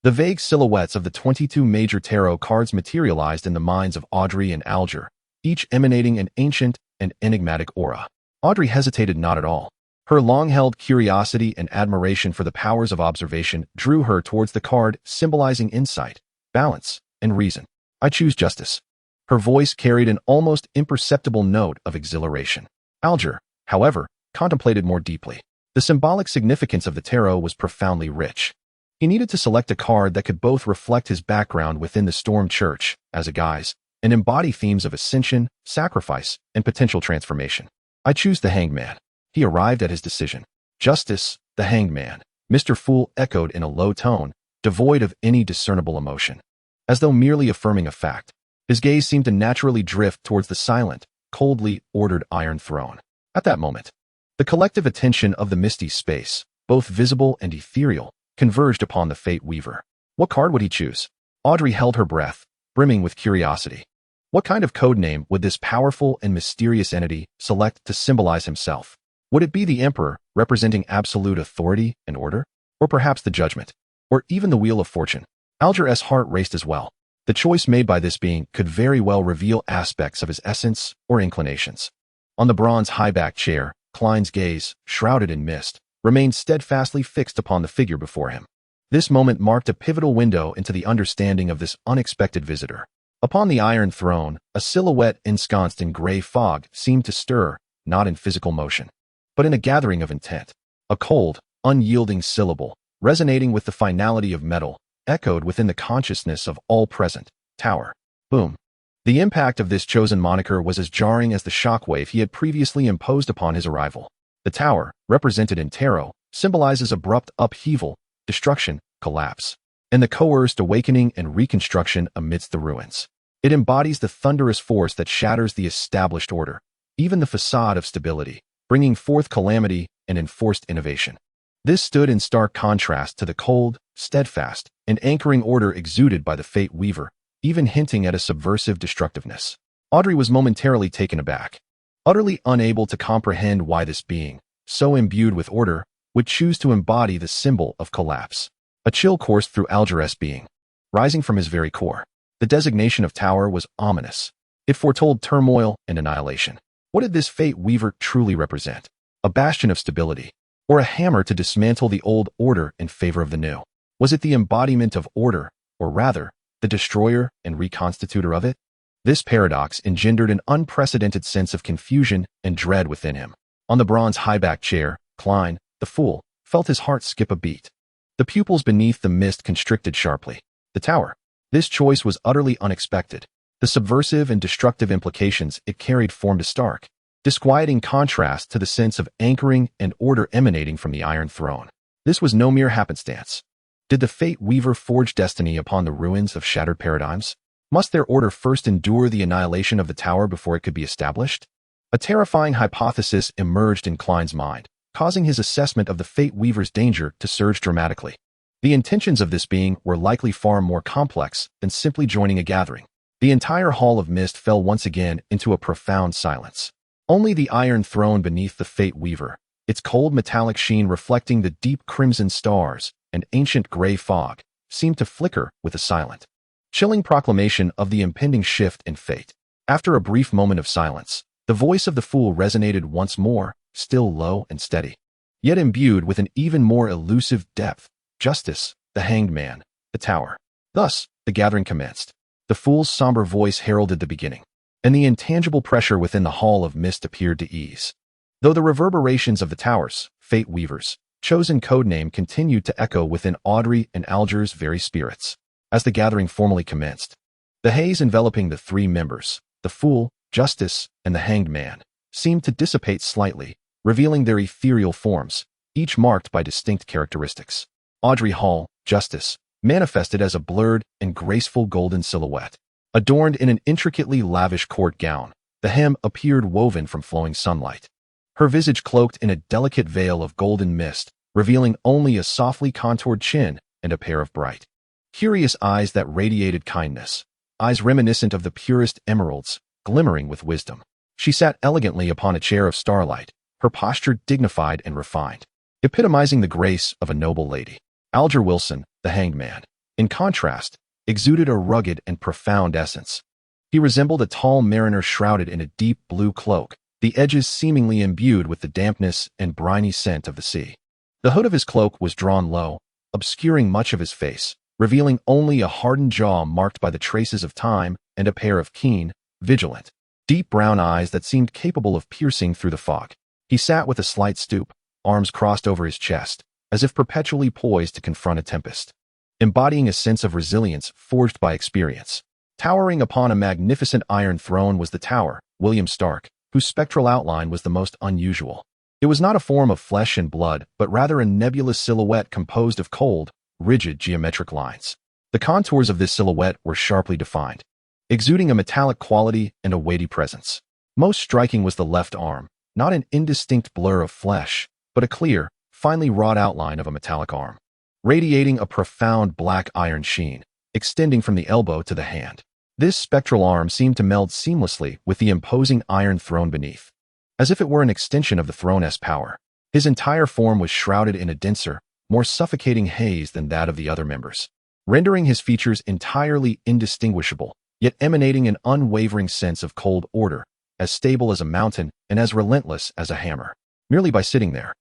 the vague silhouettes of the 22 major tarot cards materialized in the minds of Audrey and Alger, each emanating an ancient and enigmatic aura. Audrey hesitated not at all. Her long-held curiosity and admiration for the powers of observation drew her towards the card symbolizing insight, balance, and reason. I choose justice. Her voice carried an almost imperceptible note of exhilaration. Alger, however, contemplated more deeply. The symbolic significance of the tarot was profoundly rich. He needed to select a card that could both reflect his background within the Storm Church, as a guise, and embody themes of ascension, sacrifice, and potential transformation. I choose the Hanged Man. He arrived at his decision. Justice, the Hanged Man, Mr. Fool echoed in a low tone, devoid of any discernible emotion. As though merely affirming a fact, his gaze seemed to naturally drift towards the silent, coldly ordered Iron Throne. At that moment, the collective attention of the misty space, both visible and ethereal, converged upon the Fate Weaver. What card would he choose? Audrey held her breath, brimming with curiosity. What kind of code name would this powerful and mysterious entity select to symbolize himself? Would it be the Emperor, representing absolute authority and order? Or perhaps the Judgment? Or even the Wheel of Fortune? Alger's heart raced as well. The choice made by this being could very well reveal aspects of his essence or inclinations. On the bronze high-backed chair, Klein's gaze, shrouded in mist, remained steadfastly fixed upon the figure before him. This moment marked a pivotal window into the understanding of this unexpected visitor. Upon the Iron Throne, a silhouette ensconced in gray fog seemed to stir, not in physical motion, but in a gathering of intent. A cold, unyielding syllable, resonating with the finality of metal, echoed within the consciousness of all present. Tower. Boom. The impact of this chosen moniker was as jarring as the shockwave he had previously imposed upon his arrival. The tower, represented in tarot, symbolizes abrupt upheaval, destruction, collapse, and the coerced awakening and reconstruction amidst the ruins. It embodies the thunderous force that shatters the established order, even the facade of stability, bringing forth calamity and enforced innovation. This stood in stark contrast to the cold, steadfast, and anchoring order exuded by the Fate Weaver, even hinting at a subversive destructiveness. Audrey was momentarily taken aback, utterly unable to comprehend why this being, so imbued with order, would choose to embody the symbol of collapse. A chill coursed through Alger's being, rising from his very core. The designation of tower was ominous. It foretold turmoil and annihilation. What did this fate weaver truly represent? A bastion of stability, or a hammer to dismantle the old order in favor of the new? Was it the embodiment of order, or rather, the destroyer and reconstitutor of it? This paradox engendered an unprecedented sense of confusion and dread within him. On the bronze high-backed chair, Klein, the fool, felt his heart skip a beat. The pupils beneath the mist constricted sharply. The tower. This choice was utterly unexpected. The subversive and destructive implications it carried formed a stark, disquieting contrast to the sense of anchoring and order emanating from the Iron Throne. This was no mere happenstance. Did the fate weaver forge destiny upon the ruins of shattered paradigms? Must their order first endure the annihilation of the tower before it could be established? A terrifying hypothesis emerged in Klein's mind, causing his assessment of the fate weaver's danger to surge dramatically. The intentions of this being were likely far more complex than simply joining a gathering. The entire hall of mist fell once again into a profound silence. Only the Iron Throne beneath the fate weaver, its cold metallic sheen reflecting the deep crimson stars and ancient gray fog, seemed to flicker with a silent, chilling proclamation of the impending shift in fate. After a brief moment of silence, the voice of the fool resonated once more, still low and steady, yet imbued with an even more elusive depth. Justice, the hanged man, the tower. Thus, the gathering commenced. The fool's somber voice heralded the beginning, and the intangible pressure within the hall of mist appeared to ease. Though the reverberations of the tower's, fate weaver's, chosen codename continued to echo within Audrey and Alger's very spirits. As the gathering formally commenced, the haze enveloping the three members, the fool, Justice, and the hanged man, seemed to dissipate slightly, revealing their ethereal forms, each marked by distinct characteristics. Audrey Hall, Justice, manifested as a blurred and graceful golden silhouette. Adorned in an intricately lavish court gown, the hem appeared woven from flowing sunlight. Her visage cloaked in a delicate veil of golden mist, revealing only a softly contoured chin and a pair of bright, curious eyes that radiated kindness, eyes reminiscent of the purest emeralds, glimmering with wisdom. She sat elegantly upon a chair of starlight, her posture dignified and refined, epitomizing the grace of a noble lady. Alger Wilson, the hanged man, in contrast, exuded a rugged and profound essence. He resembled a tall mariner shrouded in a deep blue cloak, the edges seemingly imbued with the dampness and briny scent of the sea. The hood of his cloak was drawn low, obscuring much of his face, revealing only a hardened jaw marked by the traces of time and a pair of keen, vigilant, deep brown eyes that seemed capable of piercing through the fog. He sat with a slight stoop, arms crossed over his chest, as if perpetually poised to confront a tempest, embodying a sense of resilience forged by experience. Towering upon a magnificent iron throne was the tower, William Stark, whose spectral outline was the most unusual. It was not a form of flesh and blood, but rather a nebulous silhouette composed of cold, rigid geometric lines. The contours of this silhouette were sharply defined, exuding a metallic quality and a weighty presence. Most striking was the left arm, not an indistinct blur of flesh, but a clear, finely wrought outline of a metallic arm, radiating a profound black iron sheen, extending from the elbow to the hand. This spectral arm seemed to meld seamlessly with the imposing iron throne beneath, as if it were an extension of the throne's power. His entire form was shrouded in a denser, more suffocating haze than that of the other members, rendering his features entirely indistinguishable, yet emanating an unwavering sense of cold order, as stable as a mountain and as relentless as a hammer. Merely by sitting there,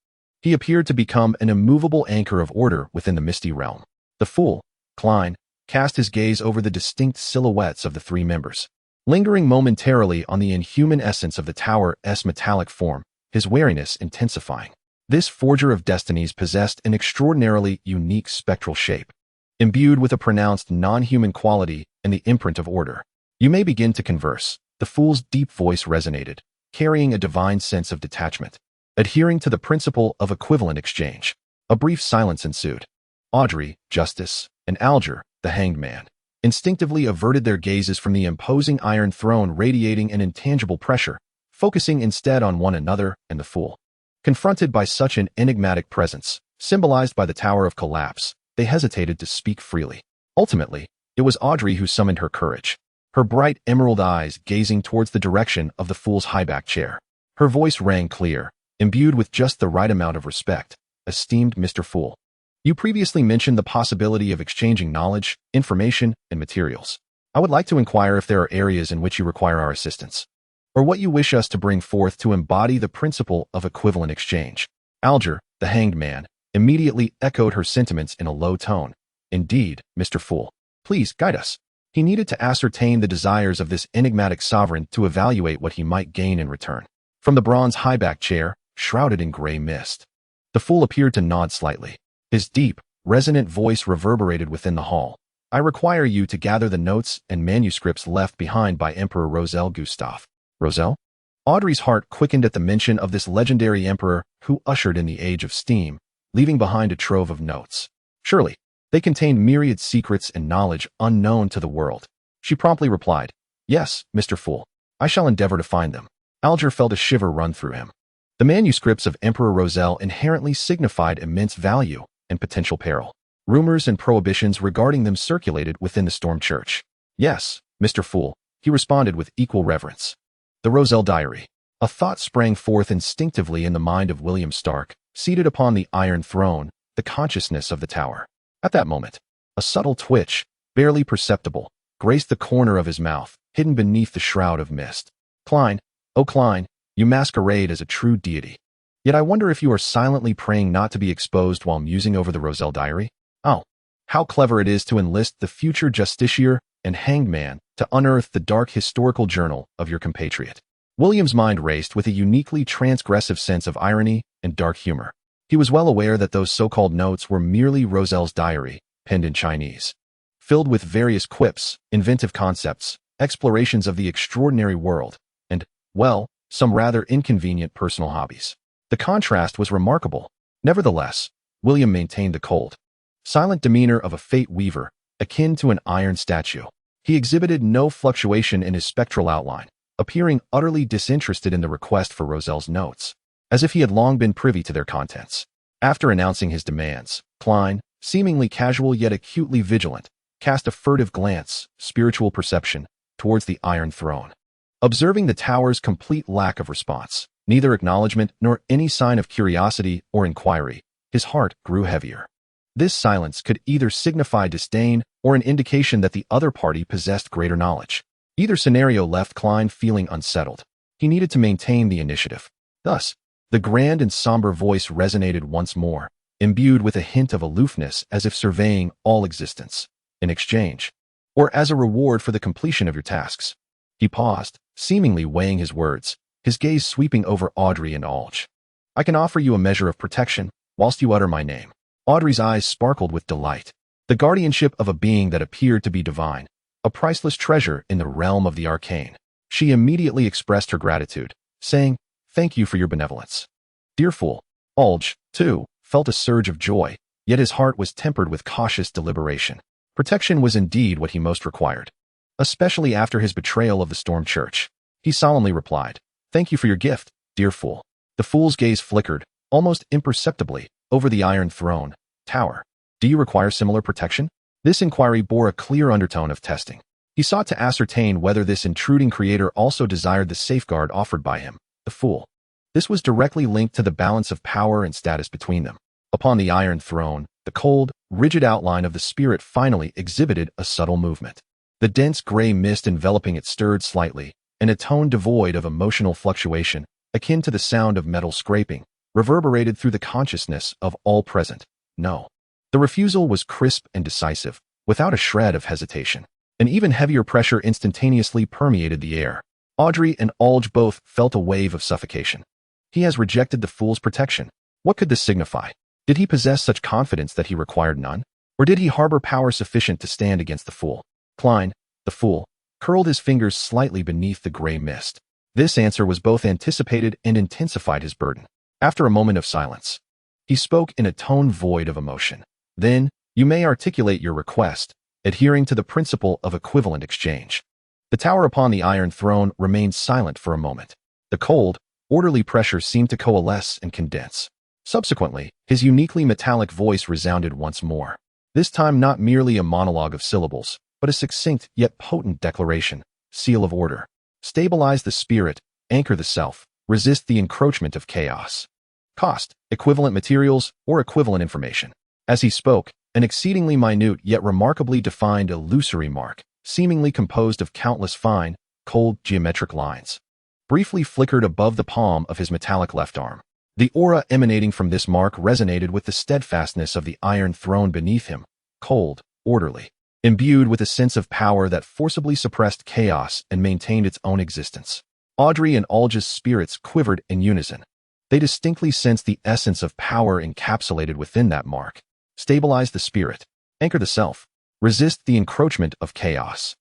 he appeared to become an immovable anchor of order within the misty realm. The fool, Klein, cast his gaze over the distinct silhouettes of the three members, lingering momentarily on the inhuman essence of the tower's metallic form, his wariness intensifying. This forger of destinies possessed an extraordinarily unique spectral shape, imbued with a pronounced non-human quality and the imprint of order. You may begin to converse. The fool's deep voice resonated, carrying a divine sense of detachment, adhering to the principle of equivalent exchange. A brief silence ensued. Audrey, Justice, and Alger, the hanged man, instinctively averted their gazes from the imposing iron throne radiating an intangible pressure, focusing instead on one another and the fool. Confronted by such an enigmatic presence, symbolized by the Tower of Collapse, they hesitated to speak freely. Ultimately, it was Audrey who summoned her courage, her bright emerald eyes gazing towards the direction of the fool's high-backed chair. Her voice rang clear, imbued with just the right amount of respect. Esteemed Mr. Fool, you previously mentioned the possibility of exchanging knowledge, information, and materials. I would like to inquire if there are areas in which you require our assistance, or what you wish us to bring forth to embody the principle of equivalent exchange. Alger, the hanged man, immediately echoed her sentiments in a low tone. Indeed, Mr. Fool. Please guide us. He needed to ascertain the desires of this enigmatic sovereign to evaluate what he might gain in return. From the bronze high-backed chair, shrouded in gray mist, the fool appeared to nod slightly. His deep, resonant voice reverberated within the hall. I require you to gather the notes and manuscripts left behind by Emperor Rosel Gustav. Rosel? Audrey's heart quickened at the mention of this legendary emperor who ushered in the age of steam, leaving behind a trove of notes. Surely, they contained myriad secrets and knowledge unknown to the world. She promptly replied, Yes, Mr. Fool. I shall endeavor to find them. Alger felt a shiver run through him. The manuscripts of Emperor Rosel inherently signified immense value and potential peril. Rumors and prohibitions regarding them circulated within the Storm Church. Yes, Mr. Fool, he responded with equal reverence. The Rosel Diary. A thought sprang forth instinctively in the mind of William Stark, seated upon the Iron Throne, the consciousness of the tower. At that moment, a subtle twitch, barely perceptible, graced the corner of his mouth, hidden beneath the shroud of mist. Klein, oh Klein, you masquerade as a true deity. Yet I wonder if you are silently praying not to be exposed while musing over the Rosel Diary? Oh, how clever it is to enlist the future justiciar and hanged man to unearth the dark historical journal of your compatriot. William's mind raced with a uniquely transgressive sense of irony and dark humor. He was well aware that those so-called notes were merely Rosel's diary, penned in Chinese, filled with various quips, inventive concepts, explorations of the extraordinary world, and, well, some rather inconvenient personal hobbies. The contrast was remarkable. Nevertheless, William maintained the cold, silent demeanor of a fate weaver, akin to an iron statue. He exhibited no fluctuation in his spectral outline, appearing utterly disinterested in the request for Rosel's notes, as if he had long been privy to their contents. After announcing his demands, Klein, seemingly casual yet acutely vigilant, cast a furtive glance, spiritual perception, towards the Iron Throne. Observing the tower's complete lack of response, neither acknowledgement nor any sign of curiosity or inquiry, his heart grew heavier. This silence could either signify disdain or an indication that the other party possessed greater knowledge. Either scenario left Klein feeling unsettled. He needed to maintain the initiative. Thus, the grand and somber voice resonated once more, imbued with a hint of aloofness as if surveying all existence. In exchange, or as a reward for the completion of your tasks. He paused, seemingly weighing his words, his gaze sweeping over Audrey and Alge. I can offer you a measure of protection, whilst you utter my name. Audrey's eyes sparkled with delight. The guardianship of a being that appeared to be divine, a priceless treasure in the realm of the arcane. She immediately expressed her gratitude, saying, Thank you for your benevolence. Dear fool. Alge, too, felt a surge of joy, yet his heart was tempered with cautious deliberation. Protection was indeed what he most required, especially after his betrayal of the Storm Church. He solemnly replied, Thank you for your gift, dear fool. The fool's gaze flickered, almost imperceptibly, over the Iron Throne, tower. Do you require similar protection? This inquiry bore a clear undertone of testing. He sought to ascertain whether this intruding creator also desired the safeguard offered by him, the fool. This was directly linked to the balance of power and status between them. Upon the Iron Throne, the cold, rigid outline of the spirit finally exhibited a subtle movement. The dense gray mist enveloping it stirred slightly, and a tone devoid of emotional fluctuation, akin to the sound of metal scraping, reverberated through the consciousness of all present. No. The refusal was crisp and decisive, without a shred of hesitation. An even heavier pressure instantaneously permeated the air. Audrey and Alge both felt a wave of suffocation. He has rejected the fool's protection. What could this signify? Did he possess such confidence that he required none? Or did he harbor power sufficient to stand against the fool? Klein, the fool, curled his fingers slightly beneath the gray mist. This answer was both anticipated and intensified his burden. After a moment of silence, he spoke in a tone void of emotion. Then, you may articulate your request, adhering to the principle of equivalent exchange. The tower upon the Iron Throne remained silent for a moment. The cold, orderly pressure seemed to coalesce and condense. Subsequently, his uniquely metallic voice resounded once more. This time not merely a monologue of syllables, but a succinct yet potent declaration, seal of order. Stabilize the spirit, anchor the self, resist the encroachment of chaos. Cost, equivalent materials, or equivalent information. As he spoke, an exceedingly minute yet remarkably defined illusory mark, seemingly composed of countless fine, cold geometric lines, briefly flickered above the palm of his metallic left arm. The aura emanating from this mark resonated with the steadfastness of the iron throne beneath him, cold, orderly, imbued with a sense of power that forcibly suppressed chaos and maintained its own existence. Audrey and Olga's spirits quivered in unison. They distinctly sensed the essence of power encapsulated within that mark. Stabilize the spirit, anchor the self, resist the encroachment of chaos.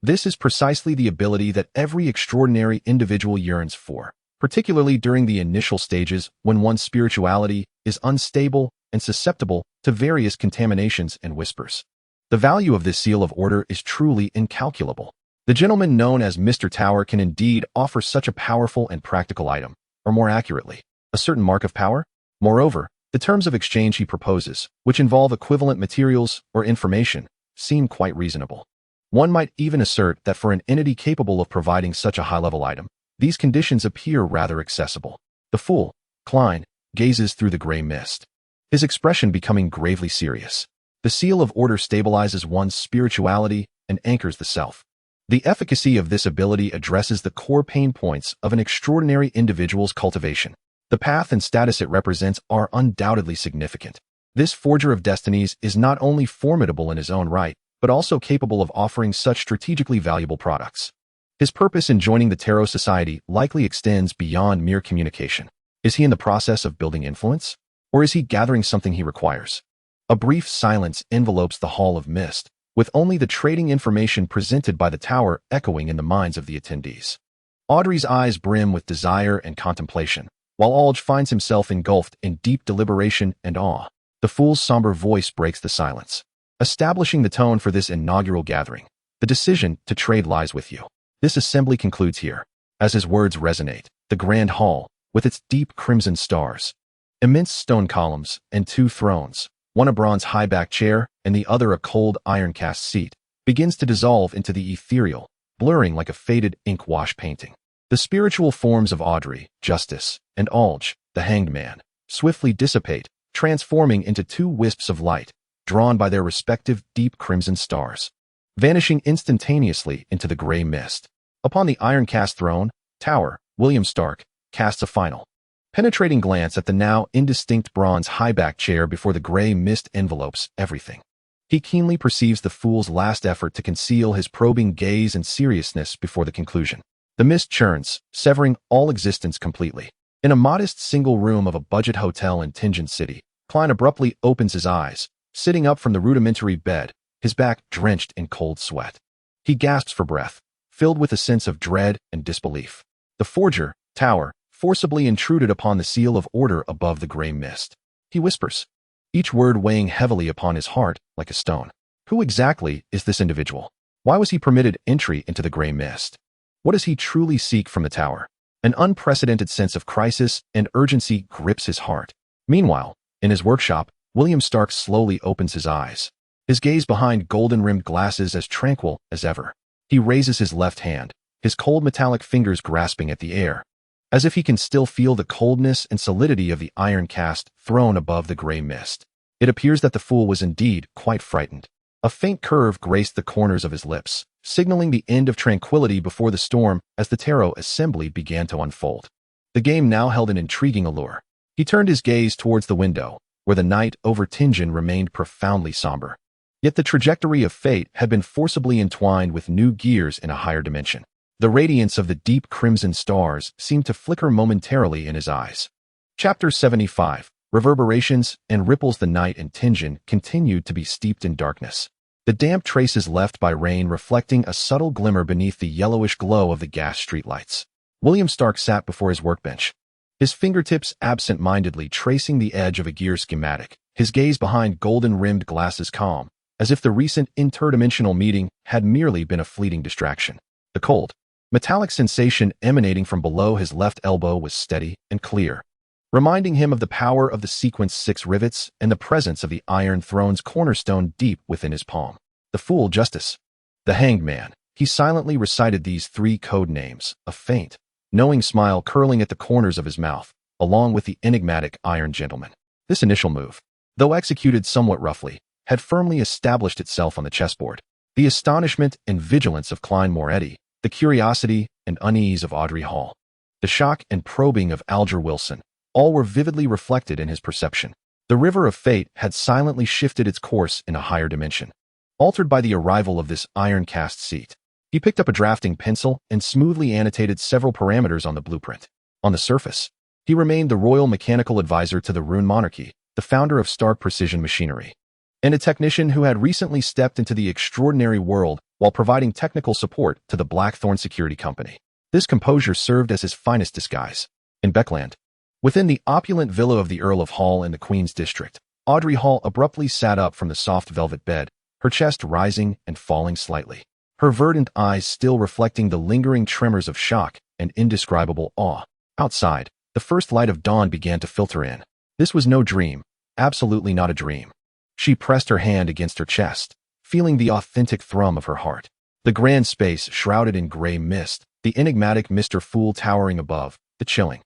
This is precisely the ability that every extraordinary individual yearns for, particularly during the initial stages when one's spirituality is unstable and susceptible to various contaminations and whispers. The value of this seal of order is truly incalculable. The gentleman known as Mr. Tower can indeed offer such a powerful and practical item, or more accurately, a certain mark of power. Moreover, the terms of exchange he proposes, which involve equivalent materials or information, seem quite reasonable. One might even assert that for an entity capable of providing such a high-level item, these conditions appear rather accessible. The fool, Klein, gazes through the gray mist, his expression becoming gravely serious. The seal of order stabilizes one's spirituality and anchors the self. The efficacy of this ability addresses the core pain points of an extraordinary individual's cultivation. The path and status it represents are undoubtedly significant. This forger of destinies is not only formidable in his own right, but also capable of offering such strategically valuable products. His purpose in joining the Tarot Society likely extends beyond mere communication. Is he in the process of building influence? Or is he gathering something he requires? A brief silence envelopes the Hall of Mist, with only the trading information presented by the tower echoing in the minds of the attendees. Audrey's eyes brim with desire and contemplation, while Olge finds himself engulfed in deep deliberation and awe. The fool's somber voice breaks the silence, establishing the tone for this inaugural gathering. The decision to trade lies with you. This assembly concludes here. As his words resonate, the grand hall, with its deep crimson stars, immense stone columns, and two thrones, one a bronze high-back chair and the other a cold iron-cast seat, begins to dissolve into the ethereal, blurring like a faded ink-wash painting. The spiritual forms of Audrey, Justice, and Olge, the hanged man, swiftly dissipate, transforming into two wisps of light, drawn by their respective deep crimson stars, vanishing instantaneously into the gray mist. Upon the iron-cast throne, tower, William Stark casts a final, penetrating glance at the now indistinct bronze high-back chair before the gray mist envelopes everything. He keenly perceives the fool's last effort to conceal his probing gaze and seriousness before the conclusion. The mist churns, severing all existence completely. In a modest single room of a budget hotel in Tingen City, Klein abruptly opens his eyes, sitting up from the rudimentary bed, his back drenched in cold sweat. He gasps for breath, filled with a sense of dread and disbelief. The forger, Tower, forcibly intruded upon the seal of order above the gray mist. He whispers, each word weighing heavily upon his heart like a stone. Who exactly is this individual? Why was he permitted entry into the gray mist? What does he truly seek from the tower? An unprecedented sense of crisis and urgency grips his heart. Meanwhile, in his workshop, William Stark slowly opens his eyes, his gaze behind golden-rimmed glasses as tranquil as ever. He raises his left hand, his cold metallic fingers grasping at the air, as if he can still feel the coldness and solidity of the iron-cast throne above the gray mist. It appears that the fool was indeed quite frightened. A faint curve graced the corners of his lips, signaling the end of tranquility before the storm as the tarot assembly began to unfold. The game now held an intriguing allure. He turned his gaze towards the window, where the night over Tingen remained profoundly somber. Yet the trajectory of fate had been forcibly entwined with new gears in a higher dimension. The radiance of the deep crimson stars seemed to flicker momentarily in his eyes. Chapter 75. Reverberations and ripples. The night in Tingen continued to be steeped in darkness, the damp traces left by rain reflecting a subtle glimmer beneath the yellowish glow of the gas streetlights. William Stark sat before his workbench, his fingertips absent-mindedly tracing the edge of a gear schematic, his gaze behind golden-rimmed glasses calm, as if the recent interdimensional meeting had merely been a fleeting distraction. The cold, metallic sensation emanating from below his left elbow was steady and clear, reminding him of the power of the sequence 6 rivets and the presence of the Iron Throne's cornerstone deep within his palm. The fool, Justice, the hanged man. He silently recited these 3 code names, a faint, knowing smile curling at the corners of his mouth, along with the enigmatic Iron Gentleman. This initial move, though executed somewhat roughly, had firmly established itself on the chessboard. The astonishment and vigilance of Klein Moretti, the curiosity and unease of Audrey Hall, the shock and probing of Alger Wilson, all were vividly reflected in his perception. The river of fate had silently shifted its course in a higher dimension, altered by the arrival of this iron-cast seat. He picked up a drafting pencil and smoothly annotated several parameters on the blueprint. On the surface, he remained the royal mechanical advisor to the Rune monarchy, the founder of Stark Precision Machinery, and a technician who had recently stepped into the extraordinary world while providing technical support to the Blackthorn Security Company. This composure served as his finest disguise. In Backlund, within the opulent villa of the Earl of Hall in the Queen's District, Audrey Hall abruptly sat up from the soft velvet bed, her chest rising and falling slightly, her verdant eyes still reflecting the lingering tremors of shock and indescribable awe. Outside, the first light of dawn began to filter in. This was no dream, absolutely not a dream. She pressed her hand against her chest, feeling the authentic thrum of her heart. The grand space shrouded in gray mist, the enigmatic Mr. Fool towering above, the chilling,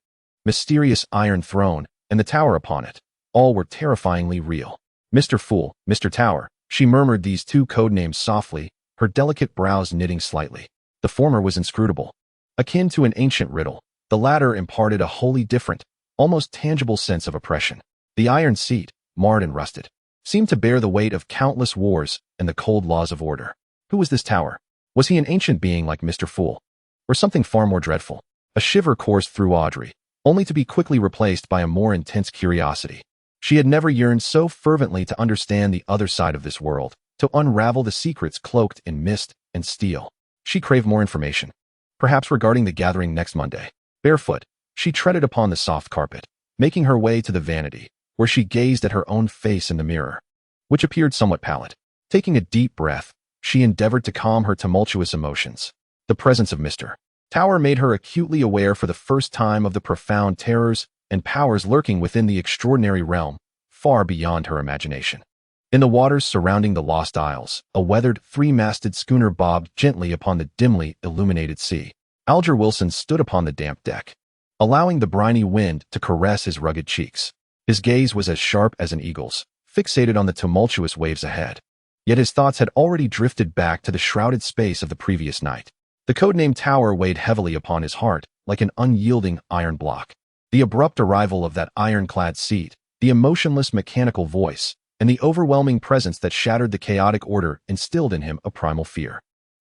mysterious iron throne, and the tower upon it, all were terrifyingly real. Mr. Fool, Mr. Tower, she murmured these two code names softly, her delicate brows knitting slightly. The former was inscrutable, akin to an ancient riddle. The latter imparted a wholly different, almost tangible sense of oppression. The iron seat, marred and rusted, seemed to bear the weight of countless wars and the cold laws of order. Who was this tower? Was he an ancient being like Mr. Fool? Or something far more dreadful? A shiver coursed through Audrey, only to be quickly replaced by a more intense curiosity. She had never yearned so fervently to understand the other side of this world, to unravel the secrets cloaked in mist and steel. She craved more information, perhaps regarding the gathering next Monday. Barefoot, she treaded upon the soft carpet, making her way to the vanity, where she gazed at her own face in the mirror, which appeared somewhat pallid. Taking a deep breath, she endeavored to calm her tumultuous emotions. The presence of Mr. Tower made her acutely aware for the first time of the profound terrors and powers lurking within the extraordinary realm, far beyond her imagination. In the waters surrounding the Lost Isles, a weathered, three-masted schooner bobbed gently upon the dimly illuminated sea. Alger Wilson stood upon the damp deck, allowing the briny wind to caress his rugged cheeks. His gaze was as sharp as an eagle's, fixated on the tumultuous waves ahead. Yet his thoughts had already drifted back to the shrouded space of the previous night. The codename Tower weighed heavily upon his heart, like an unyielding iron block. The abrupt arrival of that ironclad seat, the emotionless mechanical voice, and the overwhelming presence that shattered the chaotic order instilled in him a primal fear.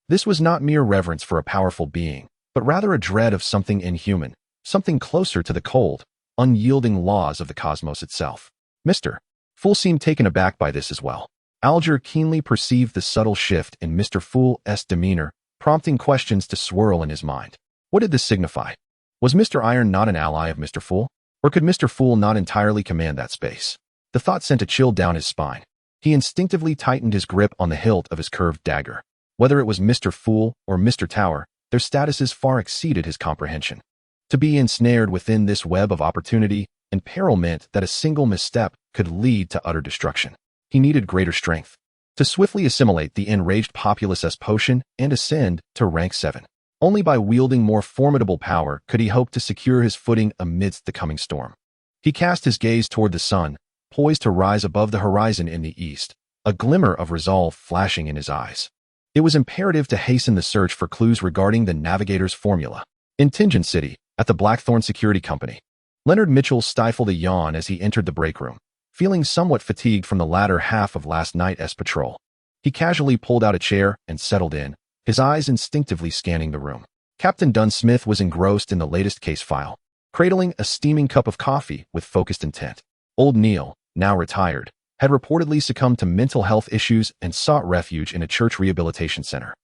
This was not mere reverence for a powerful being, but rather a dread of something inhuman, something closer to the cold, unyielding laws of the cosmos itself. Mr. Fool seemed taken aback by this as well. Alger keenly perceived the subtle shift in Mr. Fool's demeanor, prompting questions to swirl in his mind. What did this signify? Was Mr. Iron not an ally of Mr. Fool? Or could Mr. Fool not entirely command that space? The thought sent a chill down his spine. He instinctively tightened his grip on the hilt of his curved dagger. Whether it was Mr. Fool or Mr. Tower, their statuses far exceeded his comprehension. To be ensnared within this web of opportunity and peril meant that a single misstep could lead to utter destruction. He needed greater strength to swiftly assimilate the enraged populace's potion and ascend to rank 7. Only by wielding more formidable power could he hope to secure his footing amidst the coming storm. He cast his gaze toward the sun, poised to rise above the horizon in the east, a glimmer of resolve flashing in his eyes. It was imperative to hasten the search for clues regarding the navigator's formula. In Tingen City, at the Blackthorn Security Company, Leonard Mitchell stifled a yawn as he entered the break room, feeling somewhat fatigued from the latter half of last night's patrol. He casually pulled out a chair and settled in, his eyes instinctively scanning the room. Captain Dunn Smith was engrossed in the latest case file, cradling a steaming cup of coffee with focused intent. Old Neil, now retired, had reportedly succumbed to mental health issues and sought refuge in a church rehabilitation center,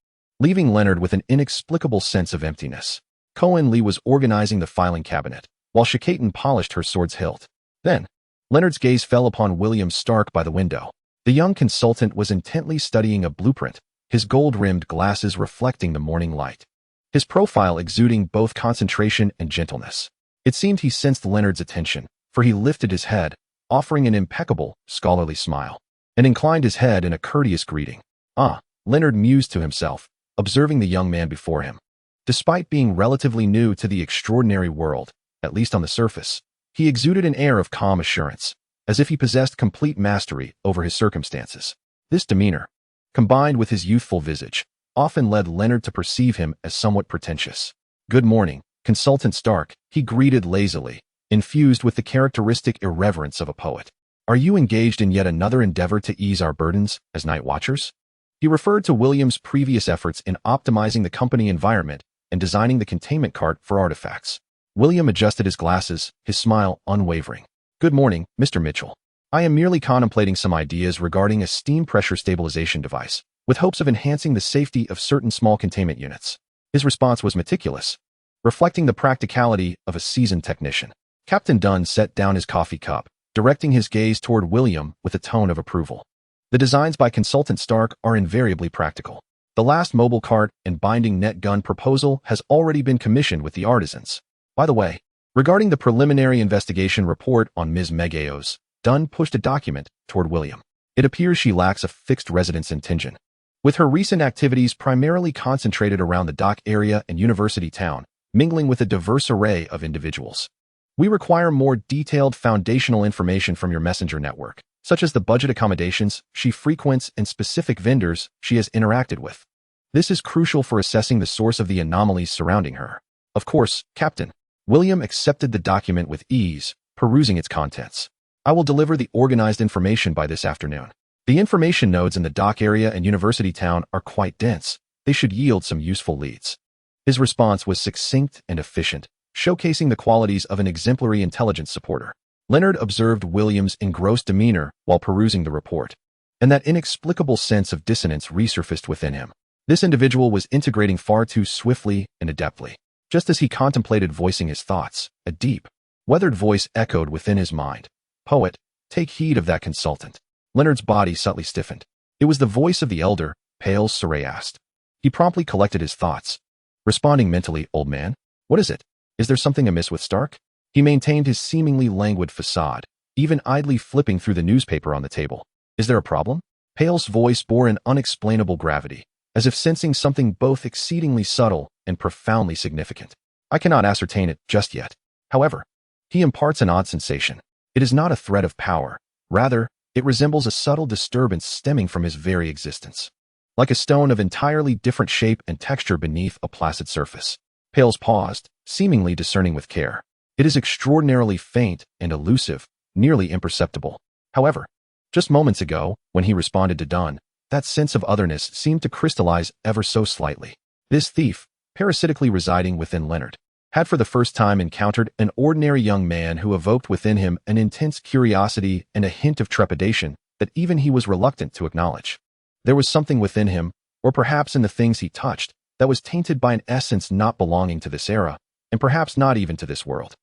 leaving Leonard with an inexplicable sense of emptiness. Cohen Lee was organizing the filing cabinet, while Shakaton polished her sword's hilt. Then, Leonard's gaze fell upon William Stark by the window. The young consultant was intently studying a blueprint, his gold-rimmed glasses reflecting the morning light, his profile exuding both concentration and gentleness. It seemed he sensed Leonard's attention, for he lifted his head, offering an impeccable, scholarly smile, and inclined his head in a courteous greeting. Ah, Leonard mused to himself, observing the young man before him. Despite being relatively new to the extraordinary world, at least on the surface, he exuded an air of calm assurance, as if he possessed complete mastery over his circumstances. This demeanor, combined with his youthful visage, often led Leonard to perceive him as somewhat pretentious. "Good morning, Consultant Stark," he greeted lazily, infused with the characteristic irreverence of a poet. "Are you engaged in yet another endeavor to ease our burdens as night watchers?" He referred to William's previous efforts in optimizing the company environment and designing the containment cart for artifacts. William adjusted his glasses, his smile unwavering. "Good morning, Mr. Mitchell. I am merely contemplating some ideas regarding a steam pressure stabilization device, with hopes of enhancing the safety of certain small containment units." His response was meticulous, reflecting the practicality of a seasoned technician. Captain Dunn set down his coffee cup, directing his gaze toward William with a tone of approval. "The designs by Consultant Stark are invariably practical. The last mobile cart and binding net gun proposal has already been commissioned with the artisans. By the way, regarding the preliminary investigation report on Ms. Megaos," Dunn pushed a document toward William. "It appears she lacks a fixed residence in Tingen. With her recent activities primarily concentrated around the dock area and university town, mingling with a diverse array of individuals. We require more detailed foundational information from your messenger network, such as the budget accommodations she frequents and specific vendors she has interacted with. This is crucial for assessing the source of the anomalies surrounding her." "Of course, Captain." William accepted the document with ease, perusing its contents. "I will deliver the organized information by this afternoon. The information nodes in the dock area and university town are quite dense. They should yield some useful leads." His response was succinct and efficient, showcasing the qualities of an exemplary intelligence supporter. Leonard observed William's engrossed demeanor while perusing the report, and that inexplicable sense of dissonance resurfaced within him. This individual was integrating far too swiftly and adeptly. Just as he contemplated voicing his thoughts, a deep, weathered voice echoed within his mind. "Poet, take heed of that consultant." Leonard's body subtly stiffened. It was the voice of the elder, pale Sorayast. He promptly collected his thoughts, responding mentally, "Old man, what is it? Is there something amiss with Stark?" He maintained his seemingly languid facade, even idly flipping through the newspaper on the table. "Is there a problem?" Pale's voice bore an unexplainable gravity, as if sensing something both exceedingly subtle and profoundly significant. "I cannot ascertain it just yet. However, he imparts an odd sensation. It is not a threat of power. Rather, it resembles a subtle disturbance stemming from his very existence. Like a stone of entirely different shape and texture beneath a placid surface." Pales paused, seemingly discerning with care. "It is extraordinarily faint and elusive, nearly imperceptible. However, just moments ago, when he responded to Dunn, that sense of otherness seemed to crystallize ever so slightly. This thief, parasitically residing within Leonard, had for the first time encountered an ordinary young man who evoked within him an intense curiosity and a hint of trepidation that even he was reluctant to acknowledge. There was something within him, or perhaps in the things he touched, that was tainted by an essence not belonging to this era, and perhaps not even to this world.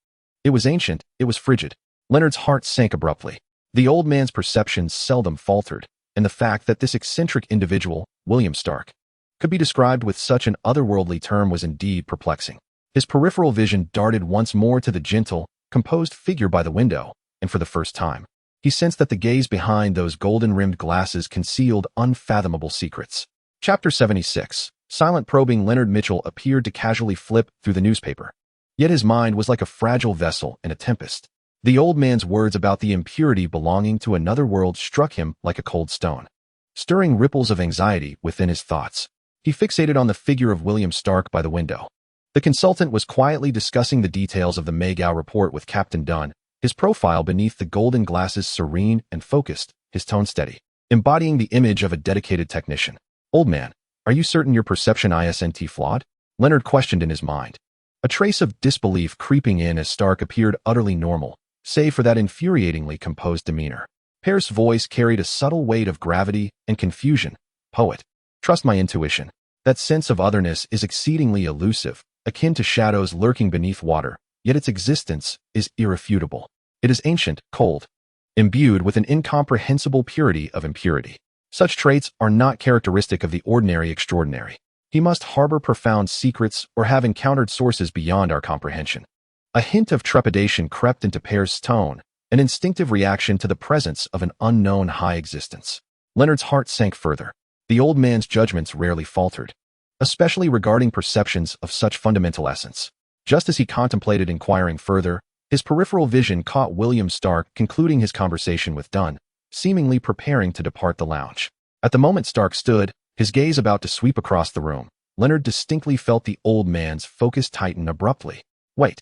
It was ancient, it was frigid. Leonard's heart sank abruptly. The old man's perceptions seldom faltered, and the fact that this eccentric individual, William Stark, could be described with such an otherworldly term was indeed perplexing. His peripheral vision darted once more to the gentle, composed figure by the window, and for the first time, he sensed that the gaze behind those golden-rimmed glasses concealed unfathomable secrets. Chapter 76. Silent probing Leonard Mitchell appeared to casually flip through the newspaper. Yet his mind was like a fragile vessel in a tempest. The old man's words about the impurity belonging to another world struck him like a cold stone, stirring ripples of anxiety within his thoughts. He fixated on the figure of William Stark by the window. The consultant was quietly discussing the details of the Megau report with Captain Dunn, his profile beneath the golden glasses serene and focused, his tone steady, embodying the image of a dedicated technician. "Old man, are you certain your perception isn't flawed?" Leonard questioned in his mind, a trace of disbelief creeping in as Stark appeared utterly normal, save for that infuriatingly composed demeanor. Pear's voice carried a subtle weight of gravity and confusion. "Poet, trust my intuition. That sense of otherness is exceedingly elusive, akin to shadows lurking beneath water, yet its existence is irrefutable. It is ancient, cold, imbued with an incomprehensible purity of impurity. Such traits are not characteristic of the ordinary extraordinary. He must harbor profound secrets or have encountered sources beyond our comprehension." A hint of trepidation crept into Pear's tone, an instinctive reaction to the presence of an unknown high existence. Leonard's heart sank further. The old man's judgments rarely faltered, especially regarding perceptions of such fundamental essence. Just as he contemplated inquiring further, his peripheral vision caught William Stark concluding his conversation with Dunn, seemingly preparing to depart the lounge. At the moment Stark stood, his gaze about to sweep across the room, Leonard distinctly felt the old man's focus tighten abruptly. Wait.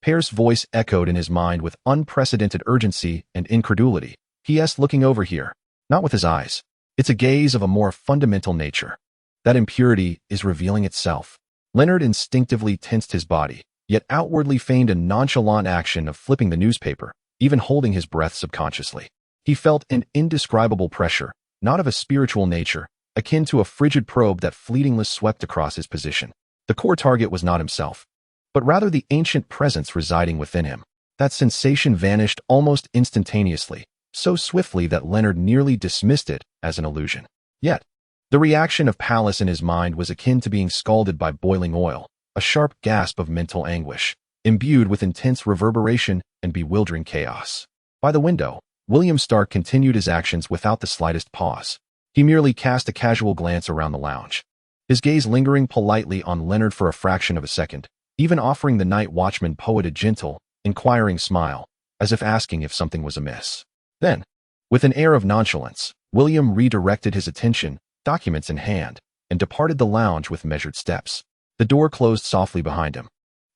Pear's voice echoed in his mind with unprecedented urgency and incredulity. He asked, looking over here. Not with his eyes. It's a gaze of a more fundamental nature. That impurity is revealing itself. Leonard instinctively tensed his body, yet outwardly feigned a nonchalant action of flipping the newspaper, even holding his breath subconsciously. He felt an indescribable pressure, not of a spiritual nature, akin to a frigid probe that fleetingly swept across his position. The core target was not himself, but rather the ancient presence residing within him. That sensation vanished almost instantaneously, so swiftly that Leonard nearly dismissed it as an illusion. Yet, the reaction of Pallas in his mind was akin to being scalded by boiling oil, a sharp gasp of mental anguish, imbued with intense reverberation and bewildering chaos. By the window, William Stark continued his actions without the slightest pause. He merely cast a casual glance around the lounge, his gaze lingering politely on Leonard for a fraction of a second, even offering the night watchman poet a gentle, inquiring smile, as if asking if something was amiss. Then, with an air of nonchalance, William redirected his attention, documents in hand, and departed the lounge with measured steps. The door closed softly behind him,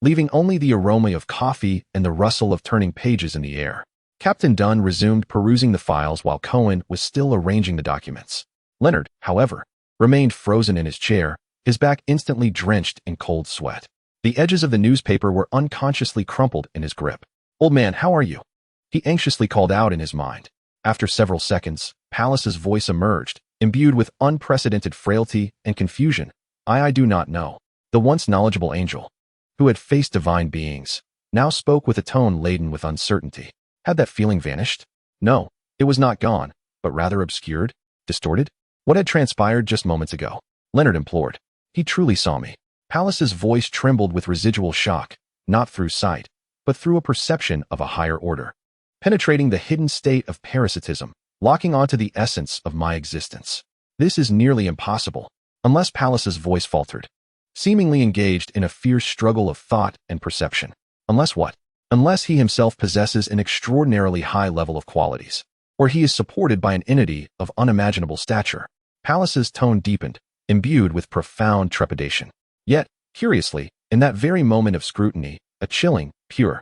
leaving only the aroma of coffee and the rustle of turning pages in the air. Captain Dunn resumed perusing the files while Cohen was still arranging the documents. Leonard, however, remained frozen in his chair, his back instantly drenched in cold sweat. The edges of the newspaper were unconsciously crumpled in his grip. "Old man, how are you?" he anxiously called out in his mind. After several seconds, Pallas's voice emerged, imbued with unprecedented frailty and confusion. I do not know." The once knowledgeable angel, who had faced divine beings, now spoke with a tone laden with uncertainty. Had that feeling vanished? No, it was not gone, but rather obscured, distorted. What had transpired just moments ago? Leonard implored. He truly saw me. Pallas's voice trembled with residual shock, not through sight, but through a perception of a higher order, penetrating the hidden state of parasitism, locking onto the essence of my existence. This is nearly impossible, unless Pallas's voice faltered, seemingly engaged in a fierce struggle of thought and perception. Unless what? Unless he himself possesses an extraordinarily high level of qualities, or he is supported by an entity of unimaginable stature. Pallas's tone deepened, imbued with profound trepidation. Yet, curiously, in that very moment of scrutiny, a chilling, pure,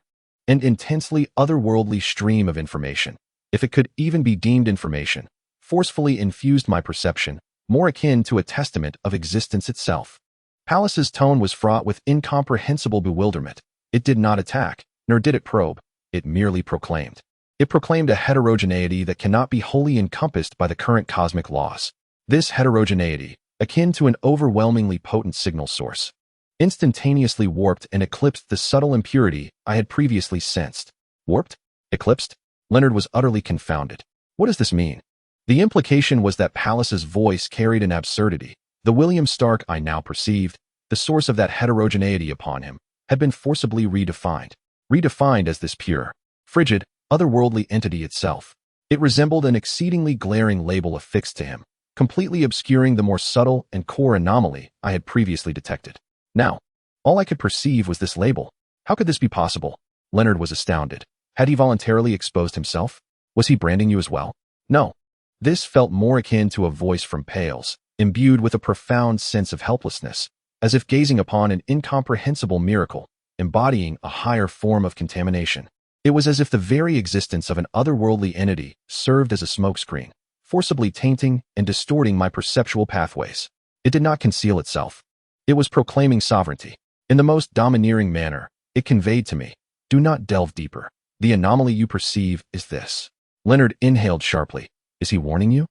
and intensely otherworldly stream of information, if it could even be deemed information, forcefully infused my perception, more akin to a testament of existence itself. Pallas's tone was fraught with incomprehensible bewilderment. It did not attack, nor did it probe. It merely proclaimed. It proclaimed a heterogeneity that cannot be wholly encompassed by the current cosmic laws. This heterogeneity, akin to an overwhelmingly potent signal source, instantaneously warped and eclipsed the subtle impurity I had previously sensed. Warped? Eclipsed? Leonard was utterly confounded. What does this mean? The implication was that Pallas's voice carried an absurdity. The William Stark I now perceived, the source of that heterogeneity upon him, had been forcibly redefined. Redefined as this pure, frigid, otherworldly entity itself. It resembled an exceedingly glaring label affixed to him, completely obscuring the more subtle and core anomaly I had previously detected. Now, all I could perceive was this label. How could this be possible? Leonard was astounded. Had he voluntarily exposed himself? Was he branding you as well? No. This felt more akin to a voice from Pales, imbued with a profound sense of helplessness, as if gazing upon an incomprehensible miracle, embodying a higher form of contamination. It was as if the very existence of an otherworldly entity served as a smokescreen, forcibly tainting and distorting my perceptual pathways. It did not conceal itself. It was proclaiming sovereignty. In the most domineering manner, it conveyed to me, do not delve deeper. The anomaly you perceive is this. Leonard inhaled sharply. Is he warning you?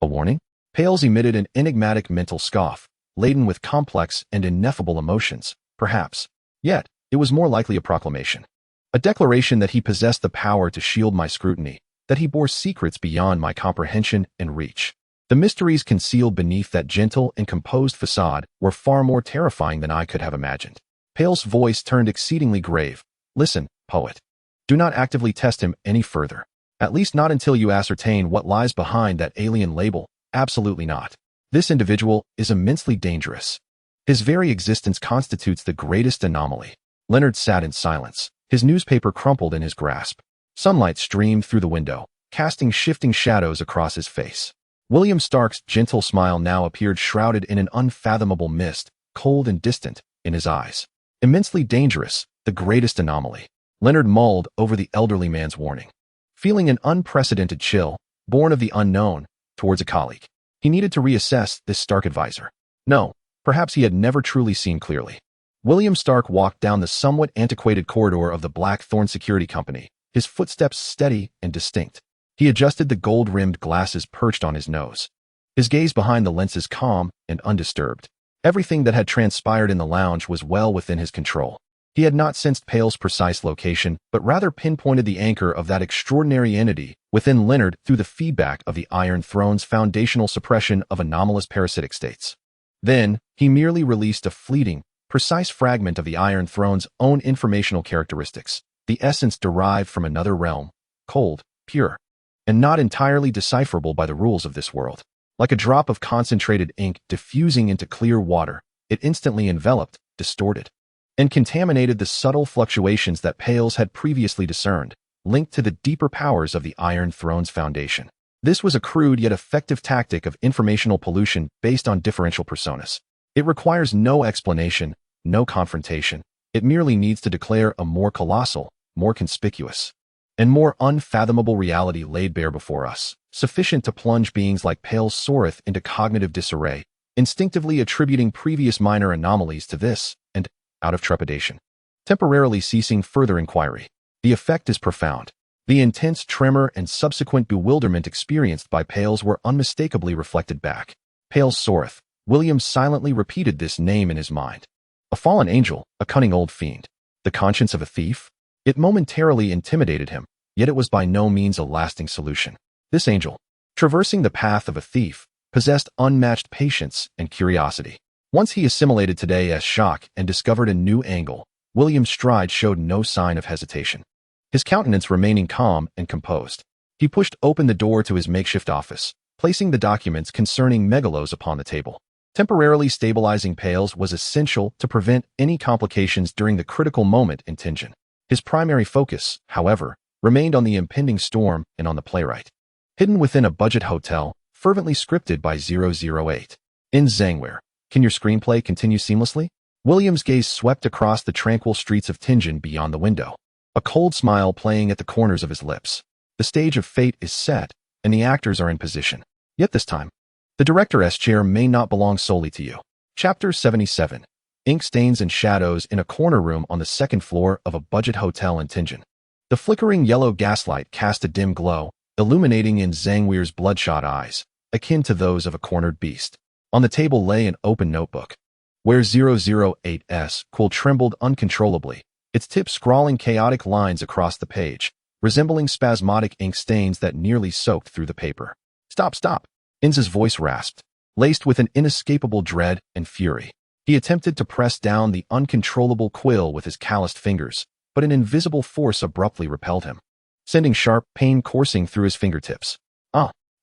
A warning? Pales emitted an enigmatic mental scoff, laden with complex and ineffable emotions, perhaps. Yet, it was more likely a proclamation. A declaration that he possessed the power to shield my scrutiny, that he bore secrets beyond my comprehension and reach. The mysteries concealed beneath that gentle and composed facade were far more terrifying than I could have imagined. Pale's voice turned exceedingly grave. Listen, poet. Do not actively test him any further. At least not until you ascertain what lies behind that alien label. Absolutely not. This individual is immensely dangerous. His very existence constitutes the greatest anomaly. Leonard sat in silence, his newspaper crumpled in his grasp. Sunlight streamed through the window, casting shifting shadows across his face. William Stark's gentle smile now appeared shrouded in an unfathomable mist, cold and distant in his eyes. Immensely dangerous, the greatest anomaly. Leonard mulled over the elderly man's warning, feeling an unprecedented chill, born of the unknown, towards a colleague. He needed to reassess this Stark advisor. No, perhaps he had never truly seen clearly. William Stark walked down the somewhat antiquated corridor of the Blackthorn Security Company, his footsteps steady and distinct. He adjusted the gold-rimmed glasses perched on his nose. His gaze behind the lenses calm and undisturbed. Everything that had transpired in the lounge was well within his control. He had not sensed Pale's precise location, but rather pinpointed the anchor of that extraordinary entity within Leonard through the feedback of the Iron Throne's foundational suppression of anomalous parasitic states. Then, he merely released a fleeting, precise fragment of the Iron Throne's own informational characteristics, the essence derived from another realm, cold, pure, and not entirely decipherable by the rules of this world. Like a drop of concentrated ink diffusing into clear water, it instantly enveloped, distorted, and contaminated the subtle fluctuations that Pales had previously discerned, linked to the deeper powers of the Iron Throne's foundation. This was a crude yet effective tactic of informational pollution based on differential personas. It requires no explanation, no confrontation. It merely needs to declare a more colossal, more conspicuous, and more unfathomable reality laid bare before us, sufficient to plunge beings like Pale Soreth into cognitive disarray, instinctively attributing previous minor anomalies to this, and, out of trepidation, temporarily ceasing further inquiry. The effect is profound. The intense tremor and subsequent bewilderment experienced by Pales were unmistakably reflected back. Pale Soreth. William silently repeated this name in his mind. A fallen angel, a cunning old fiend. The conscience of a thief? It momentarily intimidated him, yet it was by no means a lasting solution. This angel, traversing the path of a thief, possessed unmatched patience and curiosity. Once he assimilated today as shock and discovered a new angle, William's stride showed no sign of hesitation. His countenance remaining calm and composed. He pushed open the door to his makeshift office, placing the documents concerning Megalos upon the table. Temporarily stabilizing Pales was essential to prevent any complications during the critical moment in Tingen. His primary focus, however, remained on the impending storm and on the playwright. Hidden within a budget hotel, fervently scripted by 008. In Zangware. Can your screenplay continue seamlessly? William's gaze swept across the tranquil streets of Tingen beyond the window, a cold smile playing at the corners of his lips. The stage of fate is set, and the actors are in position. Yet this time, the director's chair may not belong solely to you. Chapter 77. Ink stains and shadows in a corner room on the second floor of a budget hotel in Tingen. The flickering yellow gaslight cast a dim glow, illuminating in Zangweir's bloodshot eyes, akin to those of a cornered beast. On the table lay an open notebook, where 008's quill trembled uncontrollably, its tip scrawling chaotic lines across the page, resembling spasmodic ink stains that nearly soaked through the paper. Stop, stop! Inza's voice rasped, laced with an inescapable dread and fury. He attempted to press down the uncontrollable quill with his calloused fingers, but an invisible force abruptly repelled him, sending sharp pain coursing through his fingertips.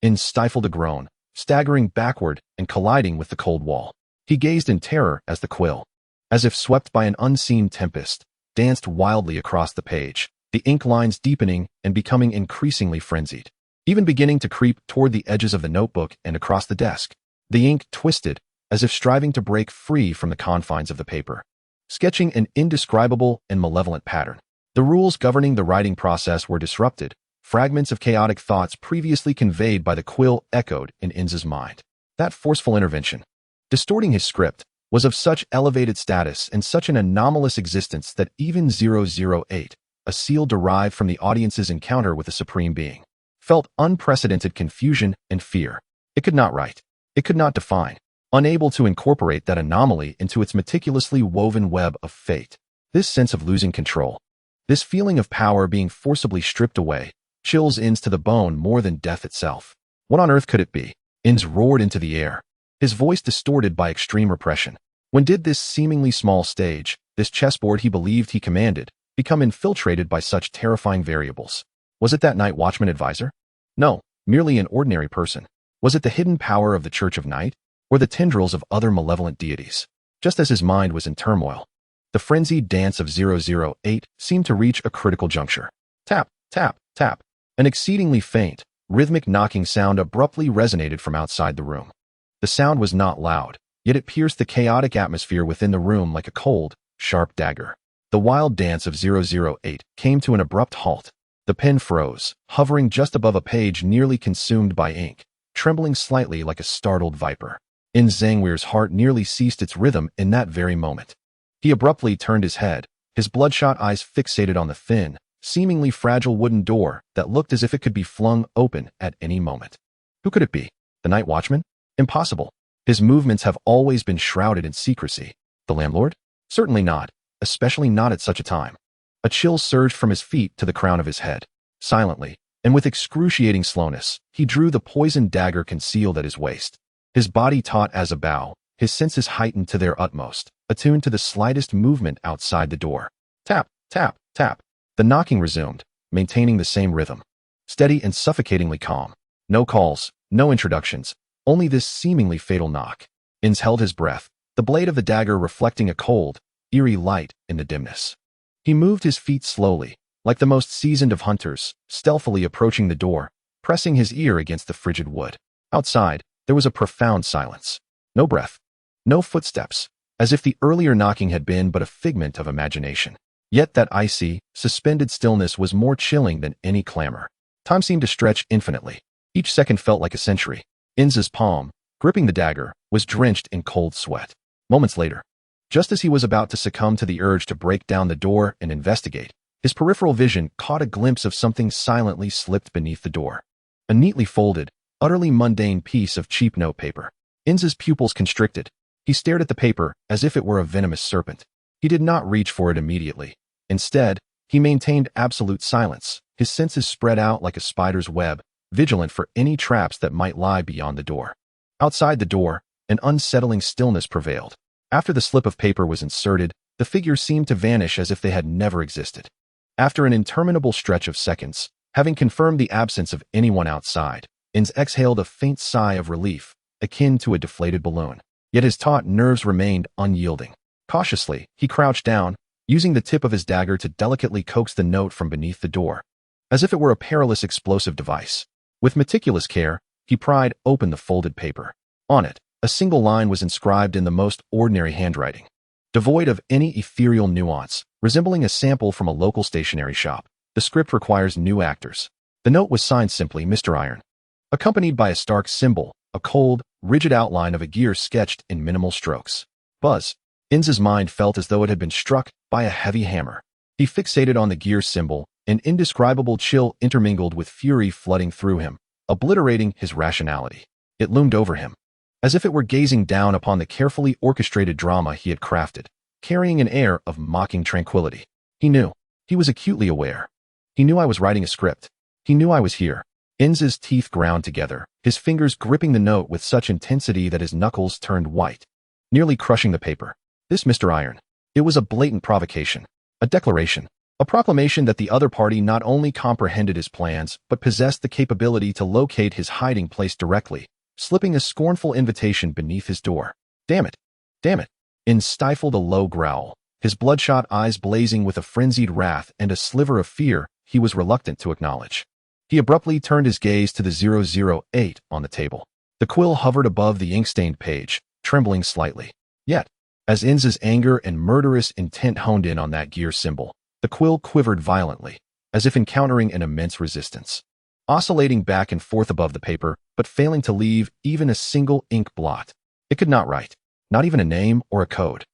Inz stifled a groan, staggering backward and colliding with the cold wall. He gazed in terror as the quill, as if swept by an unseen tempest, danced wildly across the page, the ink lines deepening and becoming increasingly frenzied, even beginning to creep toward the edges of the notebook and across the desk. The ink twisted, as if striving to break free from the confines of the paper, sketching an indescribable and malevolent pattern. The rules governing the writing process were disrupted. Fragments of chaotic thoughts previously conveyed by the quill echoed in Inza's mind. That forceful intervention, distorting his script, was of such elevated status and such an anomalous existence that even 008, a seal derived from the audience's encounter with the Supreme Being, felt unprecedented confusion and fear. It could not write. It could not define. Unable to incorporate that anomaly into its meticulously woven web of fate. This sense of losing control, this feeling of power being forcibly stripped away, chills Inz to the bone more than death itself. What on earth could it be? Inz roared into the air, his voice distorted by extreme repression. When did this seemingly small stage, this chessboard he believed he commanded, become infiltrated by such terrifying variables? Was it that night watchman advisor? No, merely an ordinary person. Was it the hidden power of the Church of Night? Or the tendrils of other malevolent deities? Just as his mind was in turmoil, the frenzied dance of 008 seemed to reach a critical juncture. Tap, tap, tap. An exceedingly faint, rhythmic knocking sound abruptly resonated from outside the room. The sound was not loud, yet it pierced the chaotic atmosphere within the room like a cold, sharp dagger. The wild dance of 008 came to an abrupt halt. The pen froze, hovering just above a page nearly consumed by ink, trembling slightly like a startled viper. In Zhangweir's heart nearly ceased its rhythm in that very moment. He abruptly turned his head, his bloodshot eyes fixated on the thin, seemingly fragile wooden door that looked as if it could be flung open at any moment. Who could it be? The night watchman? Impossible. His movements have always been shrouded in secrecy. The landlord? Certainly not, especially not at such a time. A chill surged from his feet to the crown of his head. Silently, and with excruciating slowness, he drew the poisoned dagger concealed at his waist. His body taut as a bow, his senses heightened to their utmost, attuned to the slightest movement outside the door. Tap, tap, tap. The knocking resumed, maintaining the same rhythm. Steady and suffocatingly calm. No calls, no introductions, only this seemingly fatal knock. Inz held his breath, the blade of the dagger reflecting a cold, eerie light in the dimness. He moved his feet slowly, like the most seasoned of hunters, stealthily approaching the door, pressing his ear against the frigid wood. Outside, there was a profound silence. No breath. No footsteps, as if the earlier knocking had been but a figment of imagination. Yet that icy, suspended stillness was more chilling than any clamor. Time seemed to stretch infinitely. Each second felt like a century. Inz's palm, gripping the dagger, was drenched in cold sweat. Moments later, just as he was about to succumb to the urge to break down the door and investigate, his peripheral vision caught a glimpse of something silently slipped beneath the door. A neatly folded, utterly mundane piece of cheap notepaper. Inz's pupils constricted. He stared at the paper as if it were a venomous serpent. He did not reach for it immediately. Instead, he maintained absolute silence, his senses spread out like a spider's web, vigilant for any traps that might lie beyond the door. Outside the door, an unsettling stillness prevailed. After the slip of paper was inserted, the figures seemed to vanish as if they had never existed. After an interminable stretch of seconds, having confirmed the absence of anyone outside, Inz exhaled a faint sigh of relief, akin to a deflated balloon. Yet his taut nerves remained unyielding. Cautiously, he crouched down, using the tip of his dagger to delicately coax the note from beneath the door, as if it were a perilous explosive device. With meticulous care, he pried open the folded paper. On it, a single line was inscribed in the most ordinary handwriting, devoid of any ethereal nuance, resembling a sample from a local stationery shop. The script requires new actors. The note was signed simply Mr. Iron, accompanied by a stark symbol, a cold, rigid outline of a gear sketched in minimal strokes. Buzz. Inz's mind felt as though it had been struck by a heavy hammer. He fixated on the gear symbol, an indescribable chill intermingled with fury flooding through him, obliterating his rationality. It loomed over him, as if it were gazing down upon the carefully orchestrated drama he had crafted, carrying an air of mocking tranquility. He knew. He was acutely aware. He knew I was writing a script. He knew I was here. Inz's teeth ground together, his fingers gripping the note with such intensity that his knuckles turned white, nearly crushing the paper. This Mr. Iron. It was a blatant provocation, a declaration, a proclamation that the other party not only comprehended his plans, but possessed the capability to locate his hiding place directly, slipping a scornful invitation beneath his door. Damn it. Damn it. Inz stifled a low growl, his bloodshot eyes blazing with a frenzied wrath and a sliver of fear he was reluctant to acknowledge. He abruptly turned his gaze to the 008 on the table. The quill hovered above the ink-stained page, trembling slightly. Yet, as Inz's anger and murderous intent honed in on that gear symbol, the quill quivered violently, as if encountering an immense resistance. Oscillating back and forth above the paper, but failing to leave even a single ink blot. It could not write, not even a name or a code.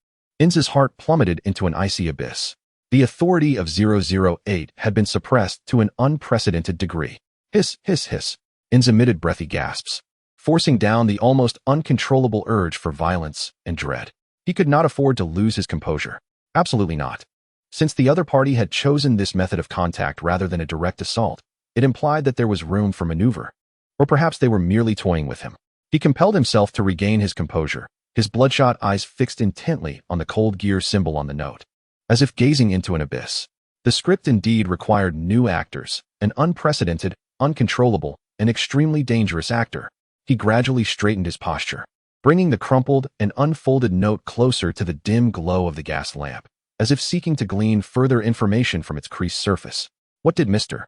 Inz's heart plummeted into an icy abyss. The authority of 008 had been suppressed to an unprecedented degree. Hiss, hiss, hiss. Inz emitted breathy gasps, forcing down the almost uncontrollable urge for violence and dread. He could not afford to lose his composure. Absolutely not. Since the other party had chosen this method of contact rather than a direct assault, it implied that there was room for maneuver. Or perhaps they were merely toying with him. He compelled himself to regain his composure, his bloodshot eyes fixed intently on the cold gear symbol on the note, as if gazing into an abyss. The script indeed required new actors, an unprecedented, uncontrollable, and extremely dangerous actor. He gradually straightened his posture, bringing the crumpled and unfolded note closer to the dim glow of the gas lamp, as if seeking to glean further information from its creased surface. What did Mr.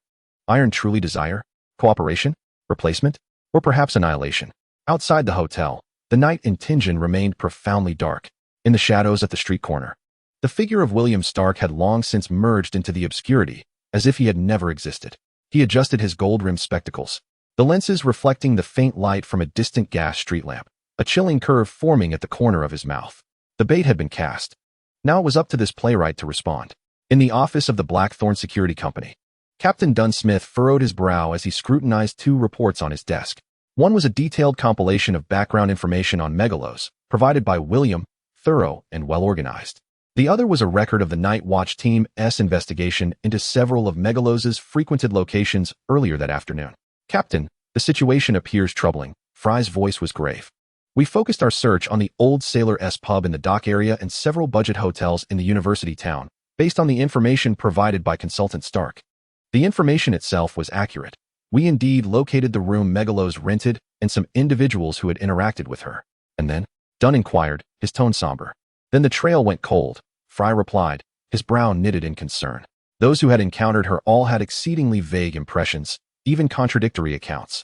Iron truly desire? Cooperation? Replacement? Or perhaps annihilation? Outside the hotel, the night in Tingen remained profoundly dark. In the shadows at the street corner, the figure of William Stark had long since merged into the obscurity, as if he had never existed. He adjusted his gold-rimmed spectacles, the lenses reflecting the faint light from a distant gas street lamp, a chilling curve forming at the corner of his mouth. The bait had been cast. Now it was up to this playwright to respond. In the office of the Blackthorn Security Company, Captain Dunsmith furrowed his brow as he scrutinized two reports on his desk. One was a detailed compilation of background information on megalos, provided by William, thorough and well-organized. The other was a record of the Night Watch Team's investigation into several of Megalos's frequented locations earlier that afternoon. Captain, the situation appears troubling. Fry's voice was grave. We focused our search on the Old Sailor S pub in the dock area and several budget hotels in the university town, based on the information provided by Consultant Stark. The information itself was accurate. We indeed located the room Megalos rented and some individuals who had interacted with her. And then? Dunn inquired, his tone somber. Then the trail went cold, Fry replied, his brow knitted in concern. Those who had encountered her all had exceedingly vague impressions, even contradictory accounts.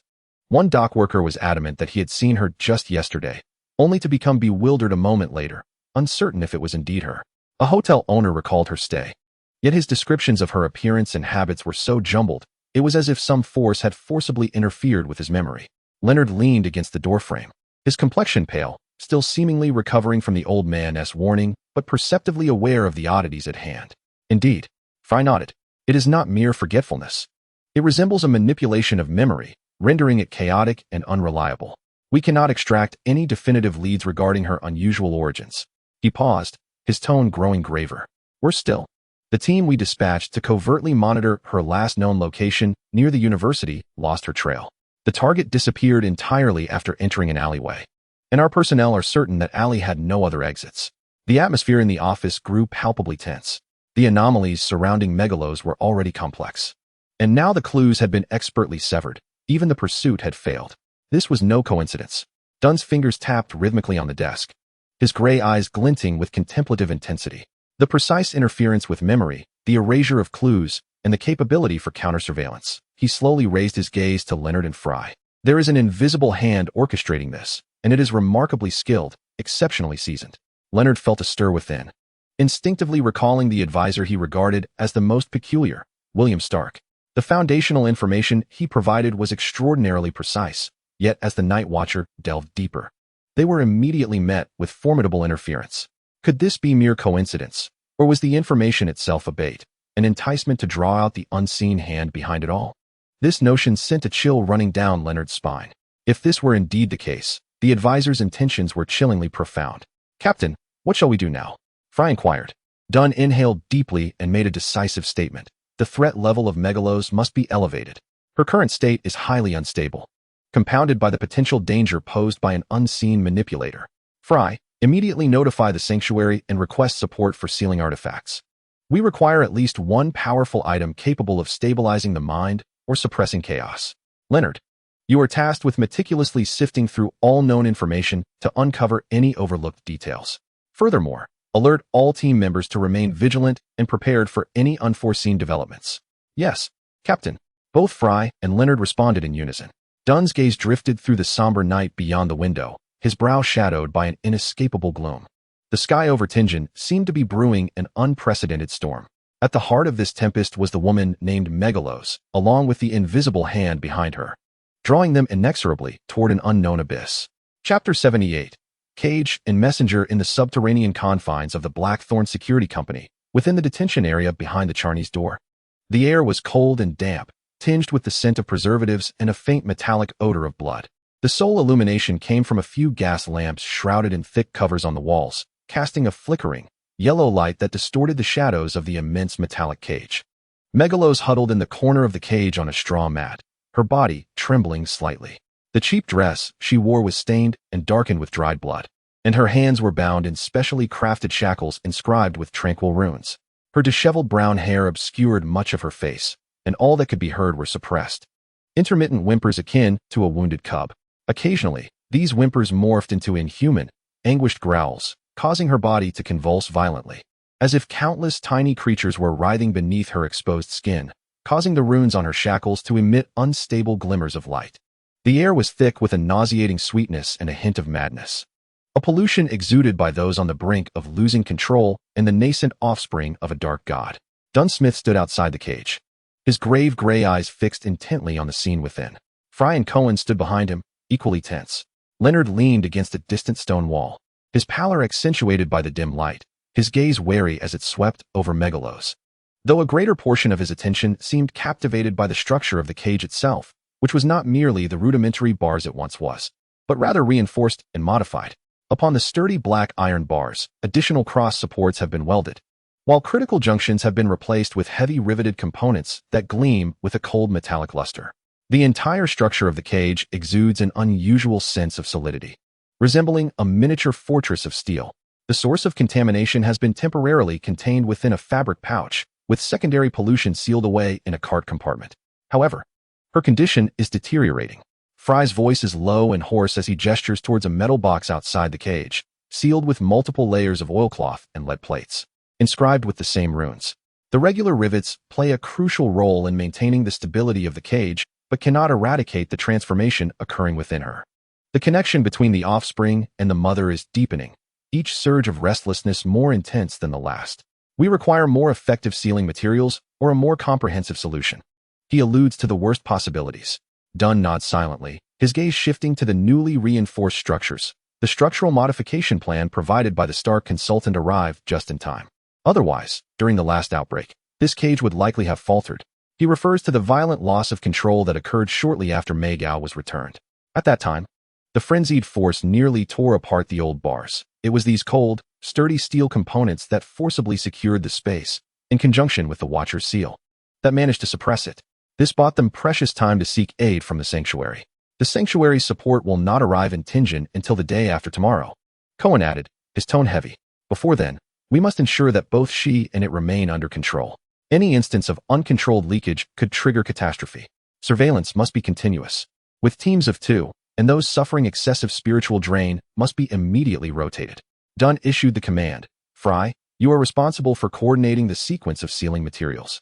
One dock worker was adamant that he had seen her just yesterday, only to become bewildered a moment later, uncertain if it was indeed her. A hotel owner recalled her stay. Yet his descriptions of her appearance and habits were so jumbled, it was as if some force had forcibly interfered with his memory. Leonard leaned against the doorframe, his complexion pale, still seemingly recovering from the old man's warning, but perceptively aware of the oddities at hand. Indeed, Fry nodded. It is not mere forgetfulness. It resembles a manipulation of memory, rendering it chaotic and unreliable. We cannot extract any definitive leads regarding her unusual origins. He paused, his tone growing graver. Worse still, the team we dispatched to covertly monitor her last known location near the university lost her trail. The target disappeared entirely after entering an alleyway, and our personnel are certain that alley had no other exits. The atmosphere in the office grew palpably tense. The anomalies surrounding Megalos were already complex. And now the clues had been expertly severed. Even the pursuit had failed. This was no coincidence. Dunn's fingers tapped rhythmically on the desk, his gray eyes glinting with contemplative intensity. The precise interference with memory, the erasure of clues, and the capability for counter-surveillance. He slowly raised his gaze to Leonard and Fry. There is an invisible hand orchestrating this, and it is remarkably skilled, exceptionally seasoned. Leonard felt a stir within, instinctively recalling the advisor he regarded as the most peculiar, William Stark. The foundational information he provided was extraordinarily precise, yet as the Night Watcher delved deeper, they were immediately met with formidable interference. Could this be mere coincidence, or was the information itself a bait, an enticement to draw out the unseen hand behind it all? This notion sent a chill running down Leonard's spine. If this were indeed the case, the advisor's intentions were chillingly profound. Captain, what shall we do now? Fry inquired. Dunn inhaled deeply and made a decisive statement. The threat level of Megalos must be elevated. Her current state is highly unstable, compounded by the potential danger posed by an unseen manipulator. Fry, immediately notify the sanctuary and request support for sealing artifacts. We require at least one powerful item capable of stabilizing the mind or suppressing chaos. Leonard, you are tasked with meticulously sifting through all known information to uncover any overlooked details. Furthermore, alert all team members to remain vigilant and prepared for any unforeseen developments. Yes, Captain. Both Fry and Leonard responded in unison. Dunn's gaze drifted through the somber night beyond the window, his brow shadowed by an inescapable gloom. The sky over Tingen seemed to be brewing an unprecedented storm. At the heart of this tempest was the woman named Megalos, along with the invisible hand behind her, drawing them inexorably toward an unknown abyss. Chapter 78. Cage and Messenger in the subterranean confines of the Blackthorn Security Company, within the detention area behind the Charney's door. The air was cold and damp, tinged with the scent of preservatives and a faint metallic odor of blood. The sole illumination came from a few gas lamps shrouded in thick covers on the walls, casting a flickering, yellow light that distorted the shadows of the immense metallic cage. Megalos huddled in the corner of the cage on a straw mat, her body trembling slightly. The cheap dress she wore was stained and darkened with dried blood, and her hands were bound in specially crafted shackles inscribed with tranquil runes. Her disheveled brown hair obscured much of her face, and all that could be heard were suppressed, intermittent whimpers akin to a wounded cub. Occasionally, these whimpers morphed into inhuman, anguished growls, causing her body to convulse violently, as if countless tiny creatures were writhing beneath her exposed skin, causing the runes on her shackles to emit unstable glimmers of light. The air was thick with a nauseating sweetness and a hint of madness. A pollution exuded by those on the brink of losing control and the nascent offspring of a dark god. Dunn Smith stood outside the cage, his grave gray eyes fixed intently on the scene within. Fry and Cohen stood behind him, equally tense. Leonard leaned against a distant stone wall, his pallor accentuated by the dim light, his gaze wary as it swept over Megalos. Though a greater portion of his attention seemed captivated by the structure of the cage itself, which was not merely the rudimentary bars it once was, but rather reinforced and modified. Upon the sturdy black iron bars, additional cross supports have been welded, while critical junctions have been replaced with heavy riveted components that gleam with a cold metallic luster. The entire structure of the cage exudes an unusual sense of solidity, resembling a miniature fortress of steel. The source of contamination has been temporarily contained within a fabric pouch, with secondary pollution sealed away in a cart compartment. However, her condition is deteriorating. Fry's voice is low and hoarse as he gestures towards a metal box outside the cage, sealed with multiple layers of oilcloth and lead plates, inscribed with the same runes. The regular rivets play a crucial role in maintaining the stability of the cage, but cannot eradicate the transformation occurring within her. The connection between the offspring and the mother is deepening, each surge of restlessness more intense than the last. We require more effective sealing materials or a more comprehensive solution. He alludes to the worst possibilities. Dunn nods silently, his gaze shifting to the newly reinforced structures. The structural modification plan provided by the Stark consultant arrived just in time. Otherwise, during the last outbreak, this cage would likely have faltered. He refers to the violent loss of control that occurred shortly after Meigao was returned. At that time, the frenzied force nearly tore apart the old bars. It was these cold, sturdy steel components that forcibly secured the space, in conjunction with the Watcher's seal, that managed to suppress it. This bought them precious time to seek aid from the sanctuary. The sanctuary's support will not arrive in Tingen until the day after tomorrow, Cohen added, his tone heavy. Before then, we must ensure that both she and it remain under control. Any instance of uncontrolled leakage could trigger catastrophe. Surveillance must be continuous, with teams of 2, and those suffering excessive spiritual drain must be immediately rotated. Dunn issued the command. Fry, you are responsible for coordinating the sequence of sealing materials,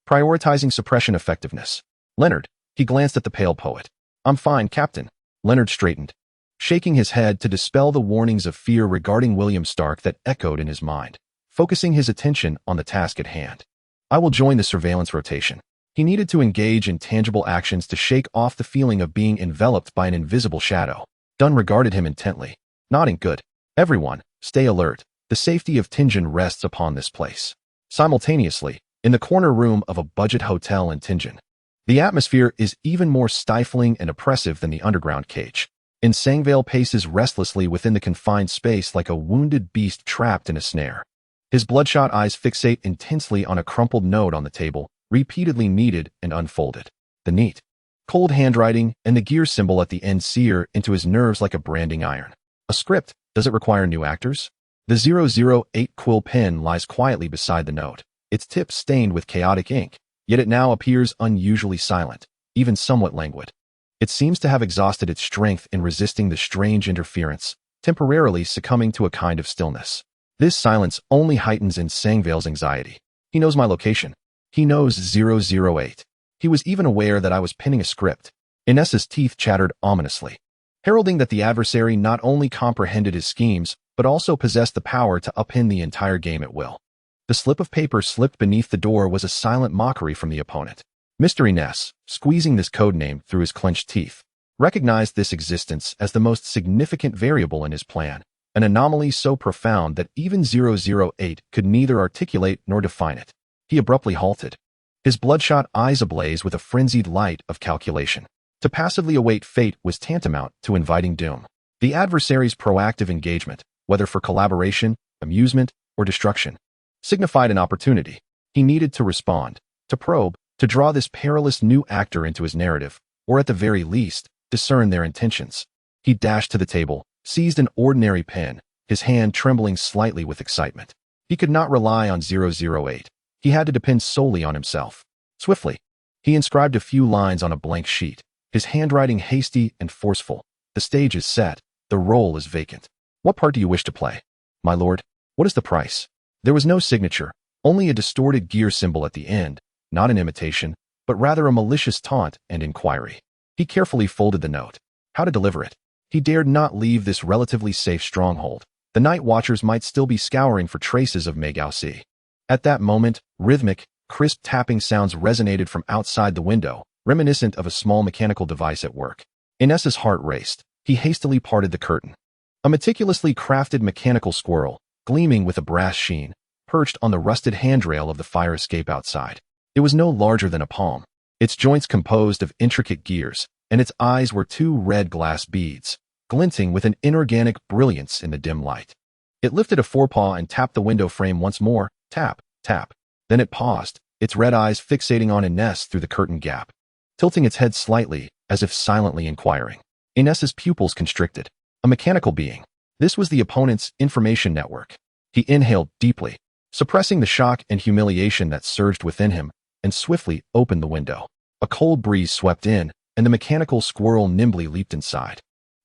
prioritizing suppression effectiveness. Leonard, he glanced at the pale poet. I'm fine, Captain. Leonard straightened, shaking his head to dispel the warnings of fear regarding William Stark that echoed in his mind, focusing his attention on the task at hand. I will join the surveillance rotation. He needed to engage in tangible actions to shake off the feeling of being enveloped by an invisible shadow. Dunn regarded him intently, nodding. Good. Everyone, stay alert. The safety of Tingen rests upon this place. Simultaneously, in the corner room of a budget hotel in Tingen, the atmosphere is even more stifling and oppressive than the underground cage. Sangvale paces restlessly within the confined space like a wounded beast trapped in a snare. His bloodshot eyes fixate intensely on a crumpled note on the table, repeatedly kneaded and unfolded. The neat, cold handwriting and the gear symbol at the end sear into his nerves like a branding iron. A script. Does it require new actors? The 008 quill pen lies quietly beside the note, its tip stained with chaotic ink, yet it now appears unusually silent, even somewhat languid. It seems to have exhausted its strength in resisting the strange interference, temporarily succumbing to a kind of stillness. This silence only heightens Sangvale's anxiety. He knows my location. He knows 008. He was even aware that I was pinning a script. Inessa's teeth chattered ominously, heralding that the adversary not only comprehended his schemes, but also possessed the power to upend the entire game at will. The slip of paper slipped beneath the door was a silent mockery from the opponent. Mr. Iness, squeezing this codename through his clenched teeth, recognized this existence as the most significant variable in his plan, an anomaly so profound that even 008 could neither articulate nor define it. He abruptly halted, his bloodshot eyes ablaze with a frenzied light of calculation. To passively await fate was tantamount to inviting doom. The adversary's proactive engagement, whether for collaboration, amusement, or destruction, signified an opportunity. He needed to respond, to probe, to draw this perilous new actor into his narrative, or at the very least, discern their intentions. He dashed to the table, seized an ordinary pen, his hand trembling slightly with excitement. He could not rely on 008. He had to depend solely on himself. Swiftly, he inscribed a few lines on a blank sheet, his handwriting hasty and forceful. The stage is set, the role is vacant. What part do you wish to play? My lord, what is the price? There was no signature, only a distorted gear symbol at the end, not an imitation, but rather a malicious taunt and inquiry. He carefully folded the note. How to deliver it? He dared not leave this relatively safe stronghold. The night watchers might still be scouring for traces of Megao. At that moment, rhythmic, crisp tapping sounds resonated from outside the window, reminiscent of a small mechanical device at work. Inez's heart raced. He hastily parted the curtain. A meticulously crafted mechanical squirrel, gleaming with a brass sheen, perched on the rusted handrail of the fire escape outside. It was no larger than a palm, its joints composed of intricate gears, and its eyes were two red glass beads, glinting with an inorganic brilliance in the dim light. It lifted a forepaw and tapped the window frame once more, tap, tap. Then it paused, its red eyes fixating on Inez through the curtain gap, tilting its head slightly, as if silently inquiring. Inez's pupils constricted. A mechanical being. This was the opponent's information network. He inhaled deeply, suppressing the shock and humiliation that surged within him, and swiftly opened the window. A cold breeze swept in, and the mechanical squirrel nimbly leaped inside,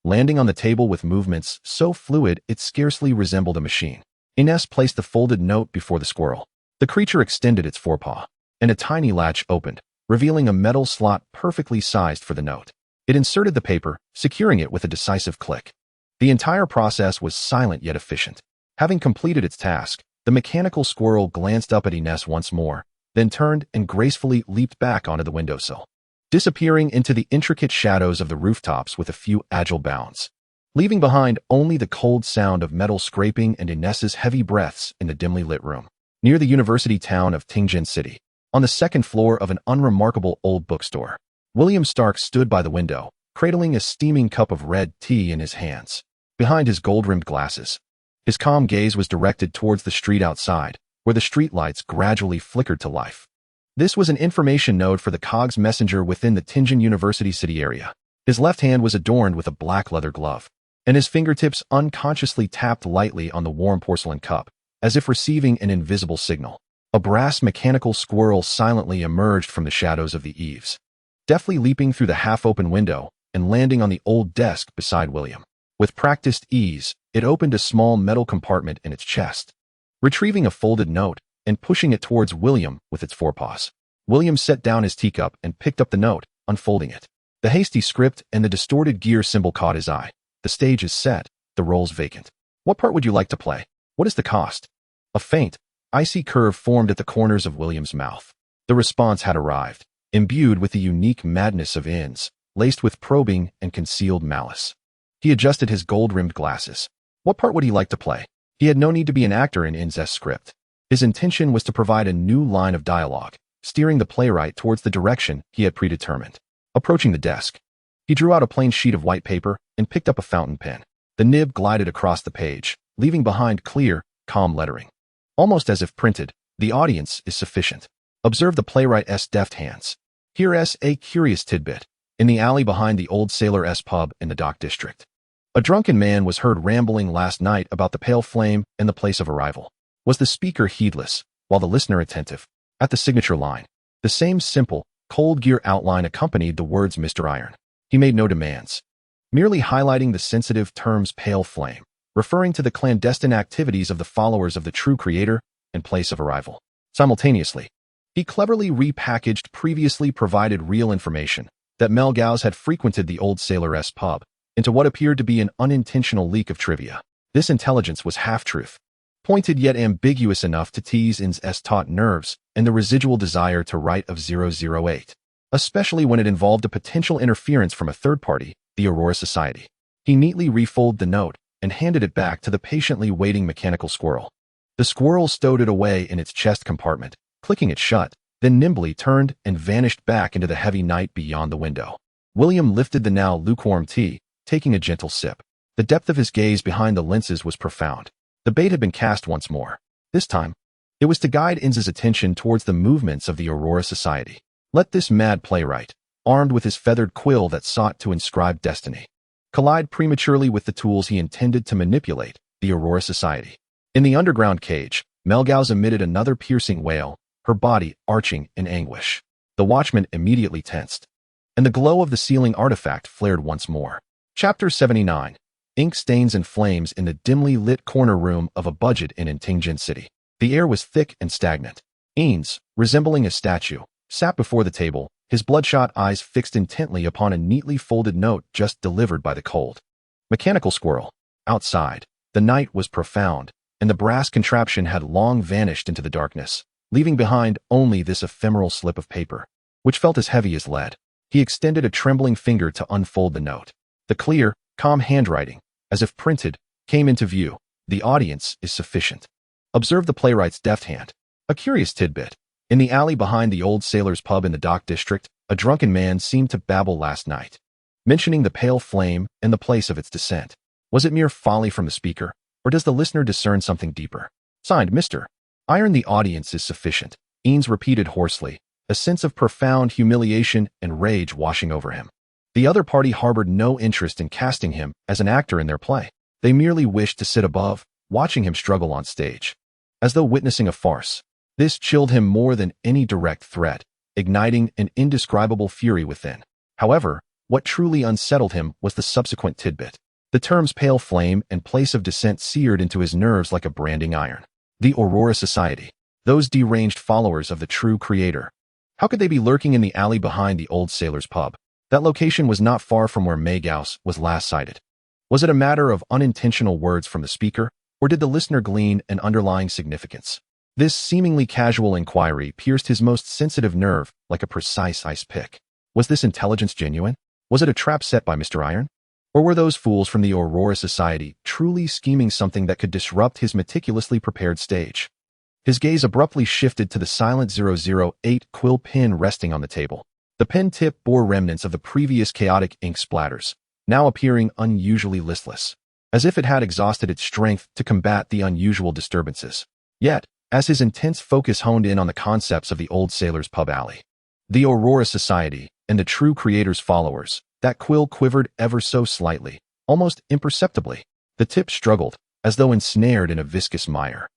landing on the table with movements so fluid it scarcely resembled a machine. Inez placed the folded note before the squirrel. The creature extended its forepaw, and a tiny latch opened, revealing a metal slot perfectly sized for the note. It inserted the paper, securing it with a decisive click. The entire process was silent yet efficient. Having completed its task, the mechanical squirrel glanced up at Inez once more, then turned and gracefully leaped back onto the windowsill, disappearing into the intricate shadows of the rooftops with a few agile bounds, leaving behind only the cold sound of metal scraping and Inez's heavy breaths in the dimly lit room. Near the university town of Tingjin City, on the second floor of an unremarkable old bookstore, William Stark stood by the window, cradling a steaming cup of red tea in his hands. Behind his gold-rimmed glasses, his calm gaze was directed towards the street outside, where the streetlights gradually flickered to life. This was an information node for the COGS messenger within the Tingjin University city area. His left hand was adorned with a black leather glove, and his fingertips unconsciously tapped lightly on the warm porcelain cup, as if receiving an invisible signal. A brass mechanical squirrel silently emerged from the shadows of the eaves, deftly leaping through the half-open window and landing on the old desk beside William. With practiced ease, it opened a small metal compartment in its chest, retrieving a folded note and pushing it towards William with its forepaws. William set down his teacup and picked up the note, unfolding it. The hasty script and the distorted gear symbol caught his eye. The stage is set, the role's vacant. What part would you like to play? What is the cost? A faint, icy curve formed at the corners of William's mouth. The response had arrived, imbued with the unique madness of In's, laced with probing and concealed malice. He adjusted his gold-rimmed glasses. What part would he like to play? He had no need to be an actor in In's script. His intention was to provide a new line of dialogue, steering the playwright towards the direction he had predetermined. Approaching the desk, he drew out a plain sheet of white paper and picked up a fountain pen. The nib glided across the page, leaving behind clear, calm lettering. Almost as if printed, the audience is sufficient. Observe the playwright's deft hands. Here's a curious tidbit. In the alley behind the old Sailor's pub in the Dock District, a drunken man was heard rambling last night about the pale flame and the place of arrival. Was the speaker heedless, while the listener attentive? At the signature line, the same simple, cold gear outline accompanied the words Mr. Iron. He made no demands, merely highlighting the sensitive terms pale flame, referring to the clandestine activities of the followers of the true creator and place of arrival. Simultaneously, he cleverly repackaged previously provided real information that Melgaus had frequented the old Sailor's pub into what appeared to be an unintentional leak of trivia. This intelligence was half-truth, pointed yet ambiguous enough to tease In's taut nerves and the residual desire to write of 008, especially when it involved a potential interference from a third party, the Aurora Society. He neatly refolded the note and handed it back to the patiently waiting mechanical squirrel. The squirrel stowed it away in its chest compartment, clicking it shut, then nimbly turned and vanished back into the heavy night beyond the window. William lifted the now lukewarm tea, taking a gentle sip. The depth of his gaze behind the lenses was profound. The bait had been cast once more. This time, it was to guide Inz's attention towards the movements of the Aurora Society. Let this mad playwright, armed with his feathered quill that sought to inscribe destiny, collide prematurely with the tools he intended to manipulate, the Aurora Society. In the underground cage, Melgaus emitted another piercing wail, her body arching in anguish. The watchman immediately tensed, and the glow of the ceiling artifact flared once more. Chapter 79. Ink stains and flames in the dimly lit corner room of a budget inn in Tingjin City. The air was thick and stagnant. Ains, resembling a statue, sat before the table, his bloodshot eyes fixed intently upon a neatly folded note just delivered by the cold, mechanical squirrel. Outside, the night was profound, and the brass contraption had long vanished into the darkness, leaving behind only this ephemeral slip of paper, which felt as heavy as lead. He extended a trembling finger to unfold the note. The clear, calm handwriting, as if printed, came into view. The audience is sufficient. Observe the playwright's deft hand. A curious tidbit. In the alley behind the Old Sailor's Pub in the Dock District, a drunken man seemed to babble last night, mentioning the pale flame and the place of its descent. Was it mere folly from the speaker, or does the listener discern something deeper? Signed, Mr. Iron. The audience is sufficient, Eanes repeated hoarsely, a sense of profound humiliation and rage washing over him. The other party harbored no interest in casting him as an actor in their play. They merely wished to sit above, watching him struggle on stage, as though witnessing a farce. This chilled him more than any direct threat, igniting an indescribable fury within. However, what truly unsettled him was the subsequent tidbit. The terms pale flame and place of descent seared into his nerves like a branding iron. The Aurora Society. Those deranged followers of the true creator. How could they be lurking in the alley behind the Old Sailor's Pub? That location was not far from where Maygaus was last sighted. Was it a matter of unintentional words from the speaker, or did the listener glean an underlying significance? This seemingly casual inquiry pierced his most sensitive nerve like a precise ice pick. Was this intelligence genuine? Was it a trap set by Mr. Iron? Or were those fools from the Aurora Society truly scheming something that could disrupt his meticulously prepared stage? His gaze abruptly shifted to the silent 008 quill pen resting on the table. The pen tip bore remnants of the previous chaotic ink splatters, now appearing unusually listless, as if it had exhausted its strength to combat the unusual disturbances. Yet, as his intense focus honed in on the concepts of the Old Sailor's Pub alley, the Aurora Society, and the true creator's followers, that quill quivered ever so slightly, almost imperceptibly. The tip struggled, as though ensnared in a viscous mire.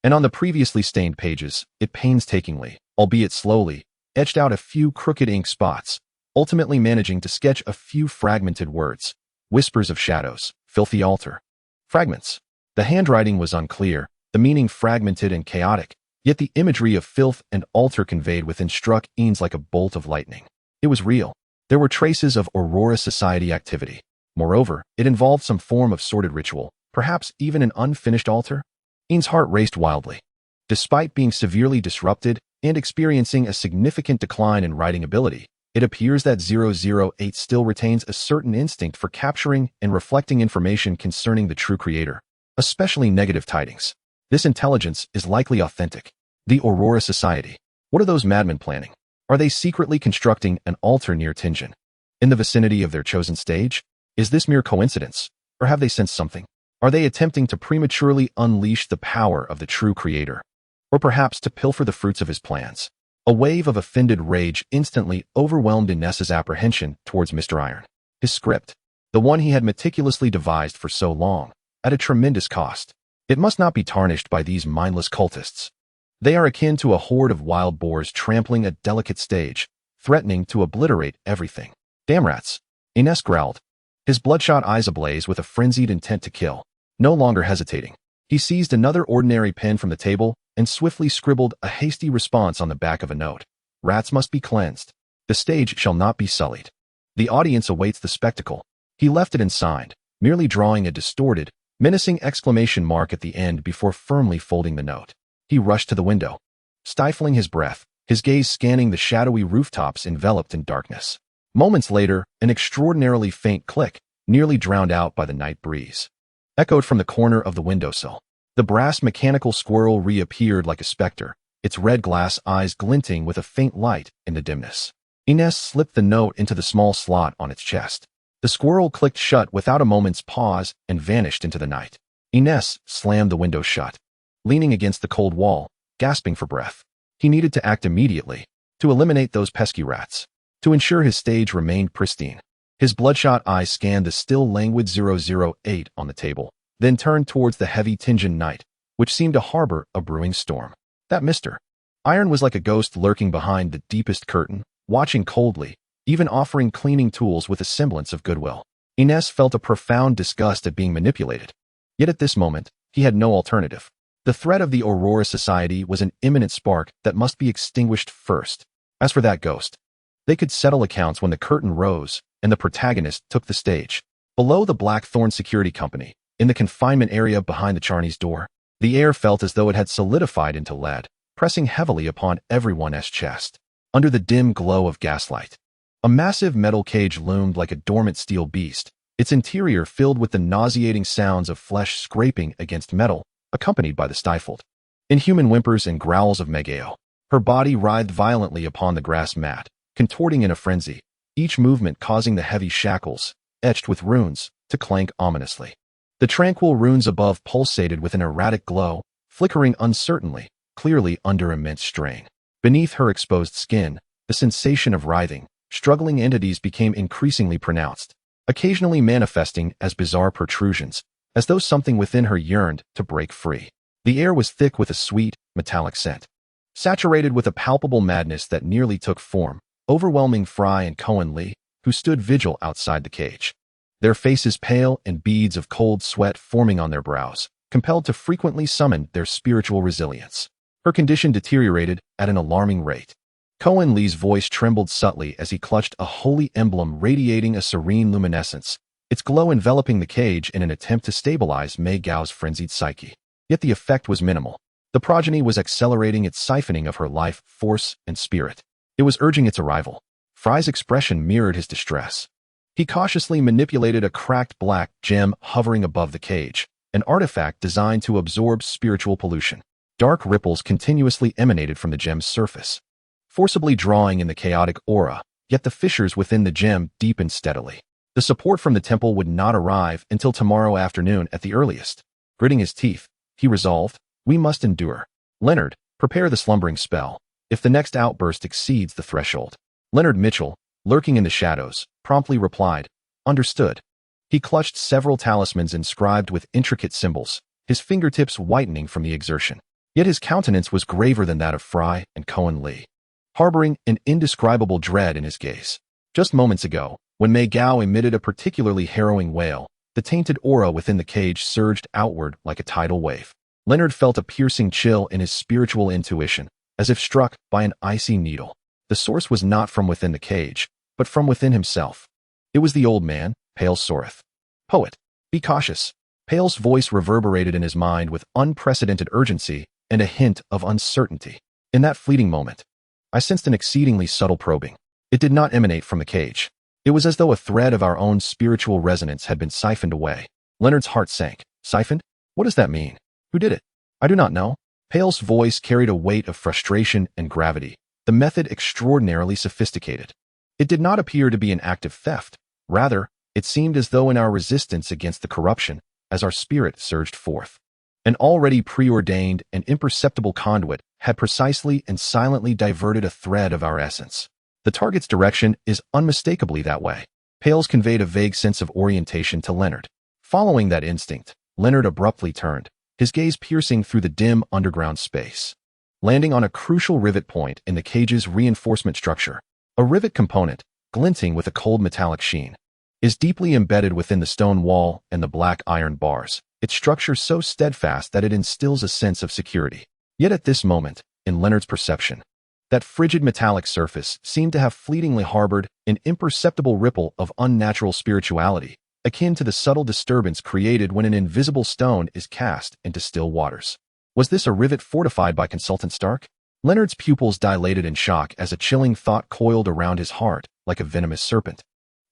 And on the previously stained pages, it painstakingly, albeit slowly, etched out a few crooked ink spots, ultimately managing to sketch a few fragmented words. Whispers of shadows, filthy altar. Fragments. The handwriting was unclear, the meaning fragmented and chaotic, yet the imagery of filth and altar conveyed within struck Eanes like a bolt of lightning. It was real. There were traces of Aurora Society activity. Moreover, it involved some form of sordid ritual, perhaps even an unfinished altar. Eanes' heart raced wildly. Despite being severely disrupted and experiencing a significant decline in writing ability, it appears that 008 still retains a certain instinct for capturing and reflecting information concerning the true creator, especially negative tidings. This intelligence is likely authentic. The Aurora Society. What are those madmen planning? Are they secretly constructing an altar near Tingen, in the vicinity of their chosen stage? Is this mere coincidence, or have they sensed something? Are they attempting to prematurely unleash the power of the true creator, or perhaps to pilfer the fruits of his plans? A wave of offended rage instantly overwhelmed Inez's apprehension towards Mr. Iron. His script, the one he had meticulously devised for so long, at a tremendous cost. It must not be tarnished by these mindless cultists. They are akin to a horde of wild boars trampling a delicate stage, threatening to obliterate everything. Damn rats! Inez growled, his bloodshot eyes ablaze with a frenzied intent to kill. No longer hesitating, he seized another ordinary pen from the table and swiftly scribbled a hasty response on the back of a note. Rats must be cleansed. The stage shall not be sullied. The audience awaits the spectacle. He left it and signed, merely drawing a distorted, menacing exclamation mark at the end before firmly folding the note. He rushed to the window, stifling his breath, his gaze scanning the shadowy rooftops enveloped in darkness. Moments later, an extraordinarily faint click, nearly drowned out by the night breeze, echoed from the corner of the windowsill. The brass mechanical squirrel reappeared like a specter, its red glass eyes glinting with a faint light in the dimness. Inez slipped the note into the small slot on its chest. The squirrel clicked shut without a moment's pause and vanished into the night. Inez slammed the window shut, leaning against the cold wall, gasping for breath. He needed to act immediately, to eliminate those pesky rats, to ensure his stage remained pristine. His bloodshot eyes scanned the still languid 008 on the table, then turned towards the heavy Tingen night, which seemed to harbor a brewing storm. That Mr. Iron was like a ghost lurking behind the deepest curtain, watching coldly, even offering cleaning tools with a semblance of goodwill. Inez felt a profound disgust at being manipulated. Yet at this moment, he had no alternative. The threat of the Aurora Society was an imminent spark that must be extinguished first. As for that ghost, They could settle accounts when the curtain rose and the protagonist took the stage. Below the Blackthorn Security Company, in the confinement area behind the Charney's door, the air felt as though it had solidified into lead, pressing heavily upon everyone's chest. Under the dim glow of gaslight, a massive metal cage loomed like a dormant steel beast, its interior filled with the nauseating sounds of flesh scraping against metal, accompanied by the stifled, inhuman whimpers and growls of Megao. Her body writhed violently upon the grass mat, contorting in a frenzy, each movement causing the heavy shackles, etched with runes, to clank ominously. The tranquil runes above pulsated with an erratic glow, flickering uncertainly, clearly under immense strain. Beneath her exposed skin, the sensation of writhing, struggling entities became increasingly pronounced, occasionally manifesting as bizarre protrusions, as though something within her yearned to break free. The air was thick with a sweet, metallic scent, saturated with a palpable madness that nearly took form, overwhelming Fry and Cohen Lee, who stood vigil outside the cage, their faces pale and beads of cold sweat forming on their brows, compelled to frequently summon their spiritual resilience. Her condition deteriorated at an alarming rate. Cohen Lee's voice trembled subtly as he clutched a holy emblem radiating a serene luminescence, its glow enveloping the cage in an attempt to stabilize Mei Gao's frenzied psyche. Yet the effect was minimal. The progeny was accelerating its siphoning of her life, force, and spirit. It was urging its arrival. Fry's expression mirrored his distress. He cautiously manipulated a cracked black gem hovering above the cage, an artifact designed to absorb spiritual pollution. Dark ripples continuously emanated from the gem's surface, forcibly drawing in the chaotic aura, yet the fissures within the gem deepened steadily. The support from the temple would not arrive until tomorrow afternoon at the earliest. Gritting his teeth, he resolved, "We must endure. Leonard, prepare the slumbering spell, if the next outburst exceeds the threshold." Leonard Mitchell, lurking in the shadows, promptly replied, "Understood." He clutched several talismans inscribed with intricate symbols, his fingertips whitening from the exertion. Yet his countenance was graver than that of Fry and Cohen Lee, harboring an indescribable dread in his gaze. Just moments ago, when Mei Gao emitted a particularly harrowing wail, the tainted aura within the cage surged outward like a tidal wave. Leonard felt a piercing chill in his spiritual intuition, as if struck by an icy needle. The source was not from within the cage, but from within himself. It was the old man, Pale Soreth. "Poet, be cautious." Pale's voice reverberated in his mind with unprecedented urgency and a hint of uncertainty. In that fleeting moment, I sensed an exceedingly subtle probing. It did not emanate from the cage. It was as though a thread of our own spiritual resonance had been siphoned away. Leonard's heart sank. Siphoned? What does that mean? Who did it? I do not know. Pale's voice carried a weight of frustration and gravity, the method extraordinarily sophisticated. It did not appear to be an act of theft. Rather, it seemed as though in our resistance against the corruption, as our spirit surged forth, an already preordained and imperceptible conduit had precisely and silently diverted a thread of our essence. The target's direction is unmistakably that way. Pales conveyed a vague sense of orientation to Leonard. Following that instinct, Leonard abruptly turned, his gaze piercing through the dim underground space, landing on a crucial rivet point in the cage's reinforcement structure. A rivet component, glinting with a cold metallic sheen, is deeply embedded within the stone wall and the black iron bars, its structure so steadfast that it instills a sense of security. Yet at this moment, in Leonard's perception, that frigid metallic surface seemed to have fleetingly harbored an imperceptible ripple of unnatural spirituality, akin to the subtle disturbance created when an invisible stone is cast into still waters. Was this a rivet fortified by Consultant Stark? Leonard's pupils dilated in shock as a chilling thought coiled around his heart like a venomous serpent.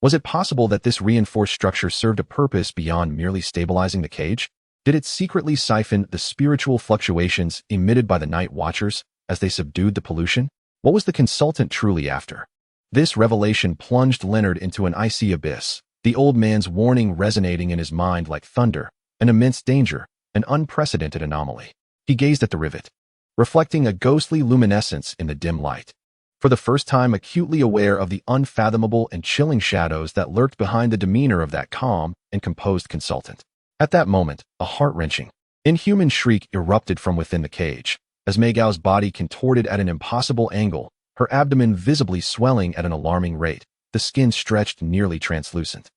Was it possible that this reinforced structure served a purpose beyond merely stabilizing the cage? Did it secretly siphon the spiritual fluctuations emitted by the night watchers as they subdued the pollution? What was the consultant truly after? This revelation plunged Leonard into an icy abyss, the old man's warning resonating in his mind like thunder, an immense danger, an unprecedented anomaly. He gazed at the rivet, reflecting a ghostly luminescence in the dim light, for the first time acutely aware of the unfathomable and chilling shadows that lurked behind the demeanor of that calm and composed consultant. At that moment, a heart-wrenching, inhuman shriek erupted from within the cage, as Mei Gao's body contorted at an impossible angle, her abdomen visibly swelling at an alarming rate, the skin stretched nearly translucent,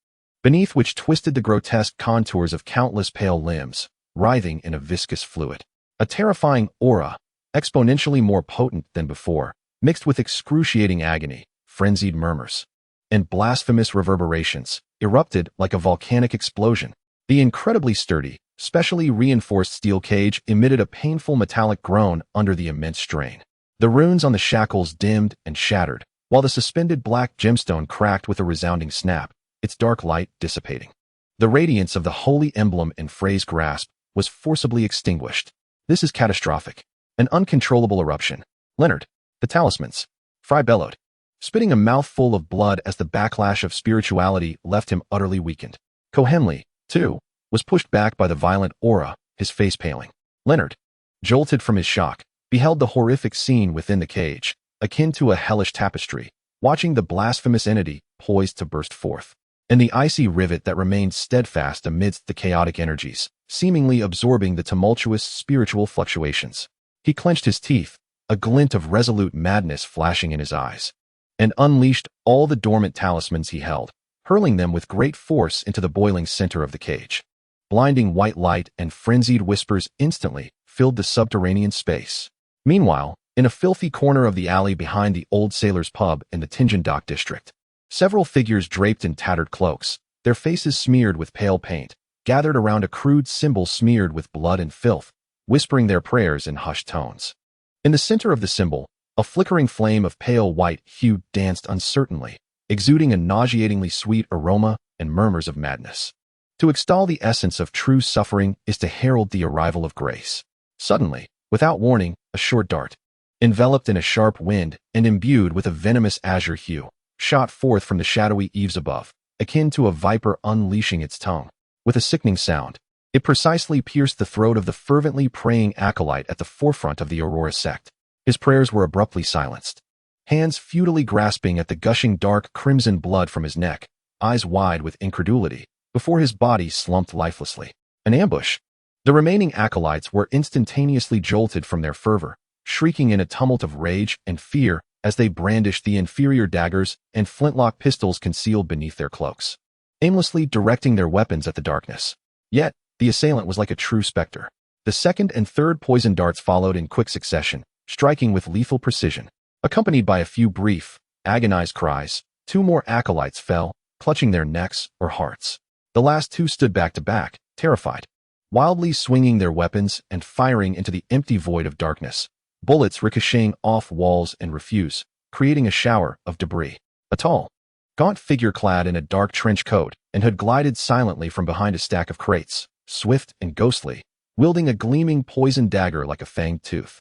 beneath which twisted the grotesque contours of countless pale limbs, writhing in a viscous fluid. A terrifying aura, exponentially more potent than before, mixed with excruciating agony, frenzied murmurs, and blasphemous reverberations erupted like a volcanic explosion. The incredibly sturdy, specially reinforced steel cage emitted a painful metallic groan under the immense strain. The runes on the shackles dimmed and shattered, while the suspended black gemstone cracked with a resounding snap, its dark light dissipating. The radiance of the holy emblem in Frey's grasp was forcibly extinguished. This is catastrophic. An uncontrollable eruption. Leonard, the talismans. Frey bellowed, spitting a mouthful of blood as the backlash of spirituality left him utterly weakened. Cohenley, too, was pushed back by the violent aura, his face paling. Leonard, jolted from his shock, beheld the horrific scene within the cage, akin to a hellish tapestry, watching the blasphemous entity poised to burst forth. And the icy rivet that remained steadfast amidst the chaotic energies, seemingly absorbing the tumultuous spiritual fluctuations. He clenched his teeth, a glint of resolute madness flashing in his eyes, and unleashed all the dormant talismans he held, hurling them with great force into the boiling center of the cage. Blinding white light and frenzied whispers instantly filled the subterranean space. Meanwhile, in a filthy corner of the alley behind the Old Sailor's Pub in the Tingen Dock district, several figures draped in tattered cloaks, their faces smeared with pale paint, gathered around a crude symbol smeared with blood and filth, whispering their prayers in hushed tones. In the center of the symbol, a flickering flame of pale white hue danced uncertainly, exuding a nauseatingly sweet aroma and murmurs of madness. To extol the essence of true suffering is to herald the arrival of grace. Suddenly, without warning, a short dart, enveloped in a sharp wind and imbued with a venomous azure hue, shot forth from the shadowy eaves above, akin to a viper unleashing its tongue. With a sickening sound, it precisely pierced the throat of the fervently praying acolyte at the forefront of the Aurora sect. His prayers were abruptly silenced, hands futilely grasping at the gushing dark crimson blood from his neck, eyes wide with incredulity, before his body slumped lifelessly. An ambush. The remaining acolytes were instantaneously jolted from their fervor, shrieking in a tumult of rage and fear as they brandished the inferior daggers and flintlock pistols concealed beneath their cloaks, aimlessly directing their weapons at the darkness. Yet, the assailant was like a true specter. The second and third poison darts followed in quick succession, striking with lethal precision. Accompanied by a few brief, agonized cries, two more acolytes fell, clutching their necks or hearts. The last two stood back to back, terrified, wildly swinging their weapons and firing into the empty void of darkness, bullets ricocheting off walls and refuse, creating a shower of debris. A tall, gaunt figure clad in a dark trench coat and had glided silently from behind a stack of crates, swift and ghostly, wielding a gleaming poison dagger like a fanged tooth,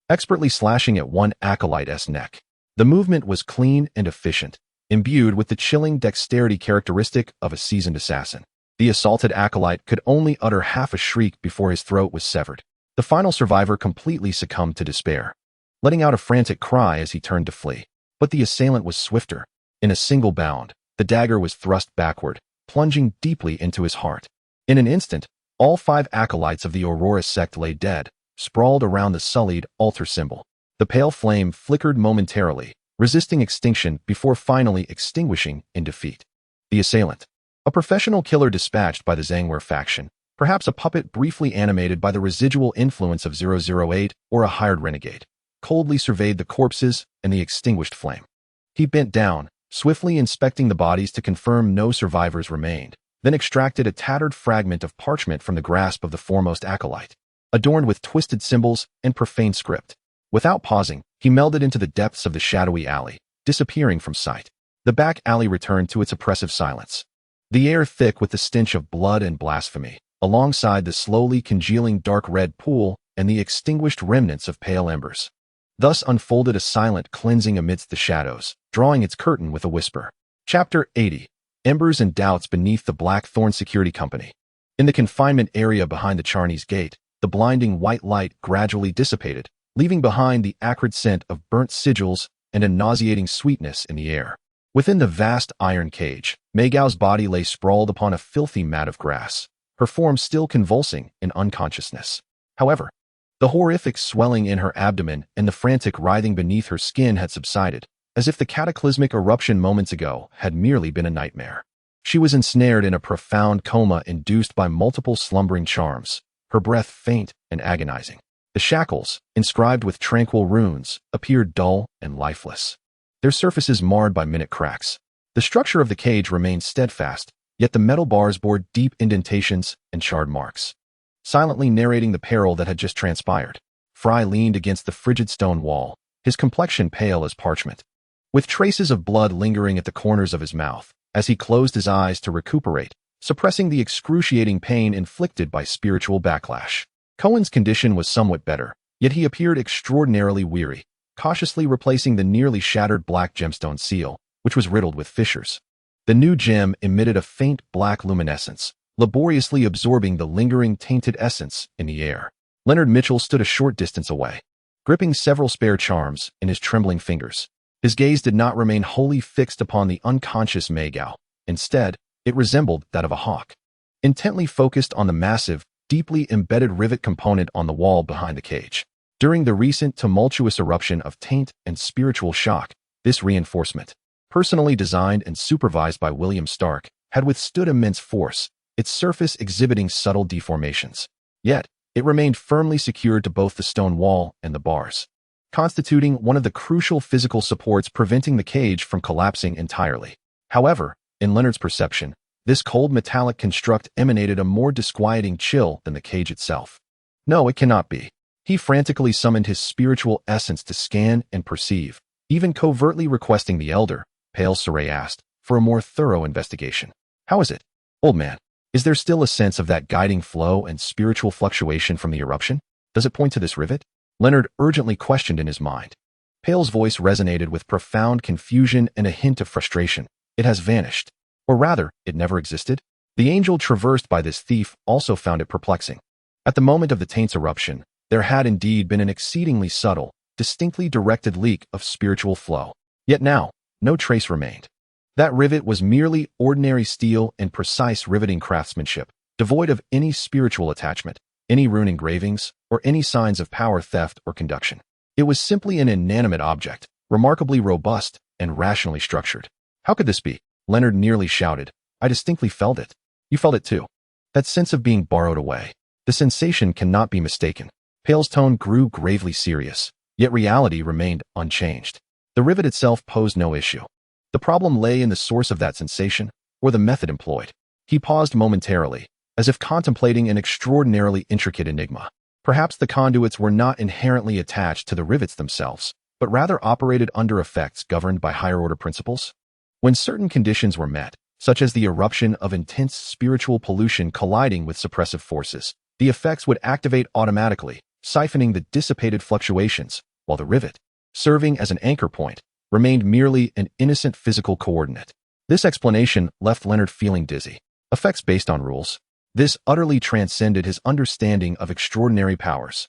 expertly slashing at one acolyte's neck. The movement was clean and efficient, imbued with the chilling dexterity characteristic of a seasoned assassin. The assaulted acolyte could only utter half a shriek before his throat was severed. The final survivor completely succumbed to despair, letting out a frantic cry as he turned to flee. But the assailant was swifter. In a single bound, the dagger was thrust backward, plunging deeply into his heart. In an instant, all 5 acolytes of the Aurora sect lay dead, sprawled around the sullied altar symbol. The pale flame flickered momentarily, resisting extinction before finally extinguishing in defeat. The assailant, a professional killer dispatched by the Zangwer faction, perhaps a puppet briefly animated by the residual influence of 008 or a hired renegade, coldly surveyed the corpses and the extinguished flame. He bent down, swiftly inspecting the bodies to confirm no survivors remained, then extracted a tattered fragment of parchment from the grasp of the foremost acolyte, adorned with twisted symbols and profane script. Without pausing, he melded into the depths of the shadowy alley, disappearing from sight. The back alley returned to its oppressive silence, the air thick with the stench of blood and blasphemy, alongside the slowly congealing dark red pool and the extinguished remnants of pale embers. Thus unfolded a silent cleansing amidst the shadows, drawing its curtain with a whisper. Chapter 80. Embers and Doubts Beneath the Blackthorn Security Company. In the confinement area behind the Charney's Gate, the blinding white light gradually dissipated, leaving behind the acrid scent of burnt sigils and a nauseating sweetness in the air. Within the vast iron cage, Meigau's body lay sprawled upon a filthy mat of grass, her form still convulsing in unconsciousness. However, the horrific swelling in her abdomen and the frantic writhing beneath her skin had subsided, as if the cataclysmic eruption moments ago had merely been a nightmare. She was ensnared in a profound coma induced by multiple slumbering charms, her breath faint and agonizing. The shackles, inscribed with tranquil runes, appeared dull and lifeless. their surfaces marred by minute cracks. The structure of the cage remained steadfast, yet the metal bars bore deep indentations and charred marks. Silently narrating the peril that had just transpired, Fry leaned against the frigid stone wall, his complexion pale as parchment, with traces of blood lingering at the corners of his mouth as he closed his eyes to recuperate, suppressing the excruciating pain inflicted by spiritual backlash. Cohen's condition was somewhat better, yet he appeared extraordinarily weary, cautiously replacing the nearly shattered black gemstone seal, which was riddled with fissures. The new gem emitted a faint black luminescence, laboriously absorbing the lingering tainted essence in the air. Leonard Mitchell stood a short distance away, gripping several spare charms in his trembling fingers. His gaze did not remain wholly fixed upon the unconscious Maygow. Instead, it resembled that of a hawk, intently focused on the massive, deeply embedded rivet component on the wall behind the cage. During the recent tumultuous eruption of taint and spiritual shock, this reinforcement, personally designed and supervised by William Stark, had withstood immense force, its surface exhibiting subtle deformations. Yet, it remained firmly secured to both the stone wall and the bars, constituting one of the crucial physical supports preventing the cage from collapsing entirely. However, in Leonard's perception, this cold metallic construct emanated a more disquieting chill than the cage itself. No, it cannot be. He frantically summoned his spiritual essence to scan and perceive, even covertly requesting the elder, Pale Saray asked, for a more thorough investigation. How is it, old man? Is there still a sense of that guiding flow and spiritual fluctuation from the eruption? Does it point to this rivet? Leonard urgently questioned in his mind. Pale's voice resonated with profound confusion and a hint of frustration. It has vanished. Or rather, it never existed. The angel traversed by this thief also found it perplexing. At the moment of the taint's eruption, there had indeed been an exceedingly subtle, distinctly directed leak of spiritual flow. Yet now, no trace remained. That rivet was merely ordinary steel and precise riveting craftsmanship, devoid of any spiritual attachment, any rune engravings, or any signs of power theft or conduction. It was simply an inanimate object, remarkably robust and rationally structured. How could this be? Leonard nearly shouted. I distinctly felt it. You felt it too. That sense of being borrowed away. The sensation cannot be mistaken. Pale's tone grew gravely serious, yet reality remained unchanged. The rivet itself posed no issue. The problem lay in the source of that sensation, or the method employed. He paused momentarily, as if contemplating an extraordinarily intricate enigma. Perhaps the conduits were not inherently attached to the rivets themselves, but rather operated under effects governed by higher-order principles. When certain conditions were met, such as the eruption of intense spiritual pollution colliding with suppressive forces, the effects would activate automatically, siphoning the dissipated fluctuations, while the rivet, serving as an anchor point, remained merely an innocent physical coordinate. This explanation left Leonard feeling dizzy. Effects based on rules. This utterly transcended his understanding of extraordinary powers.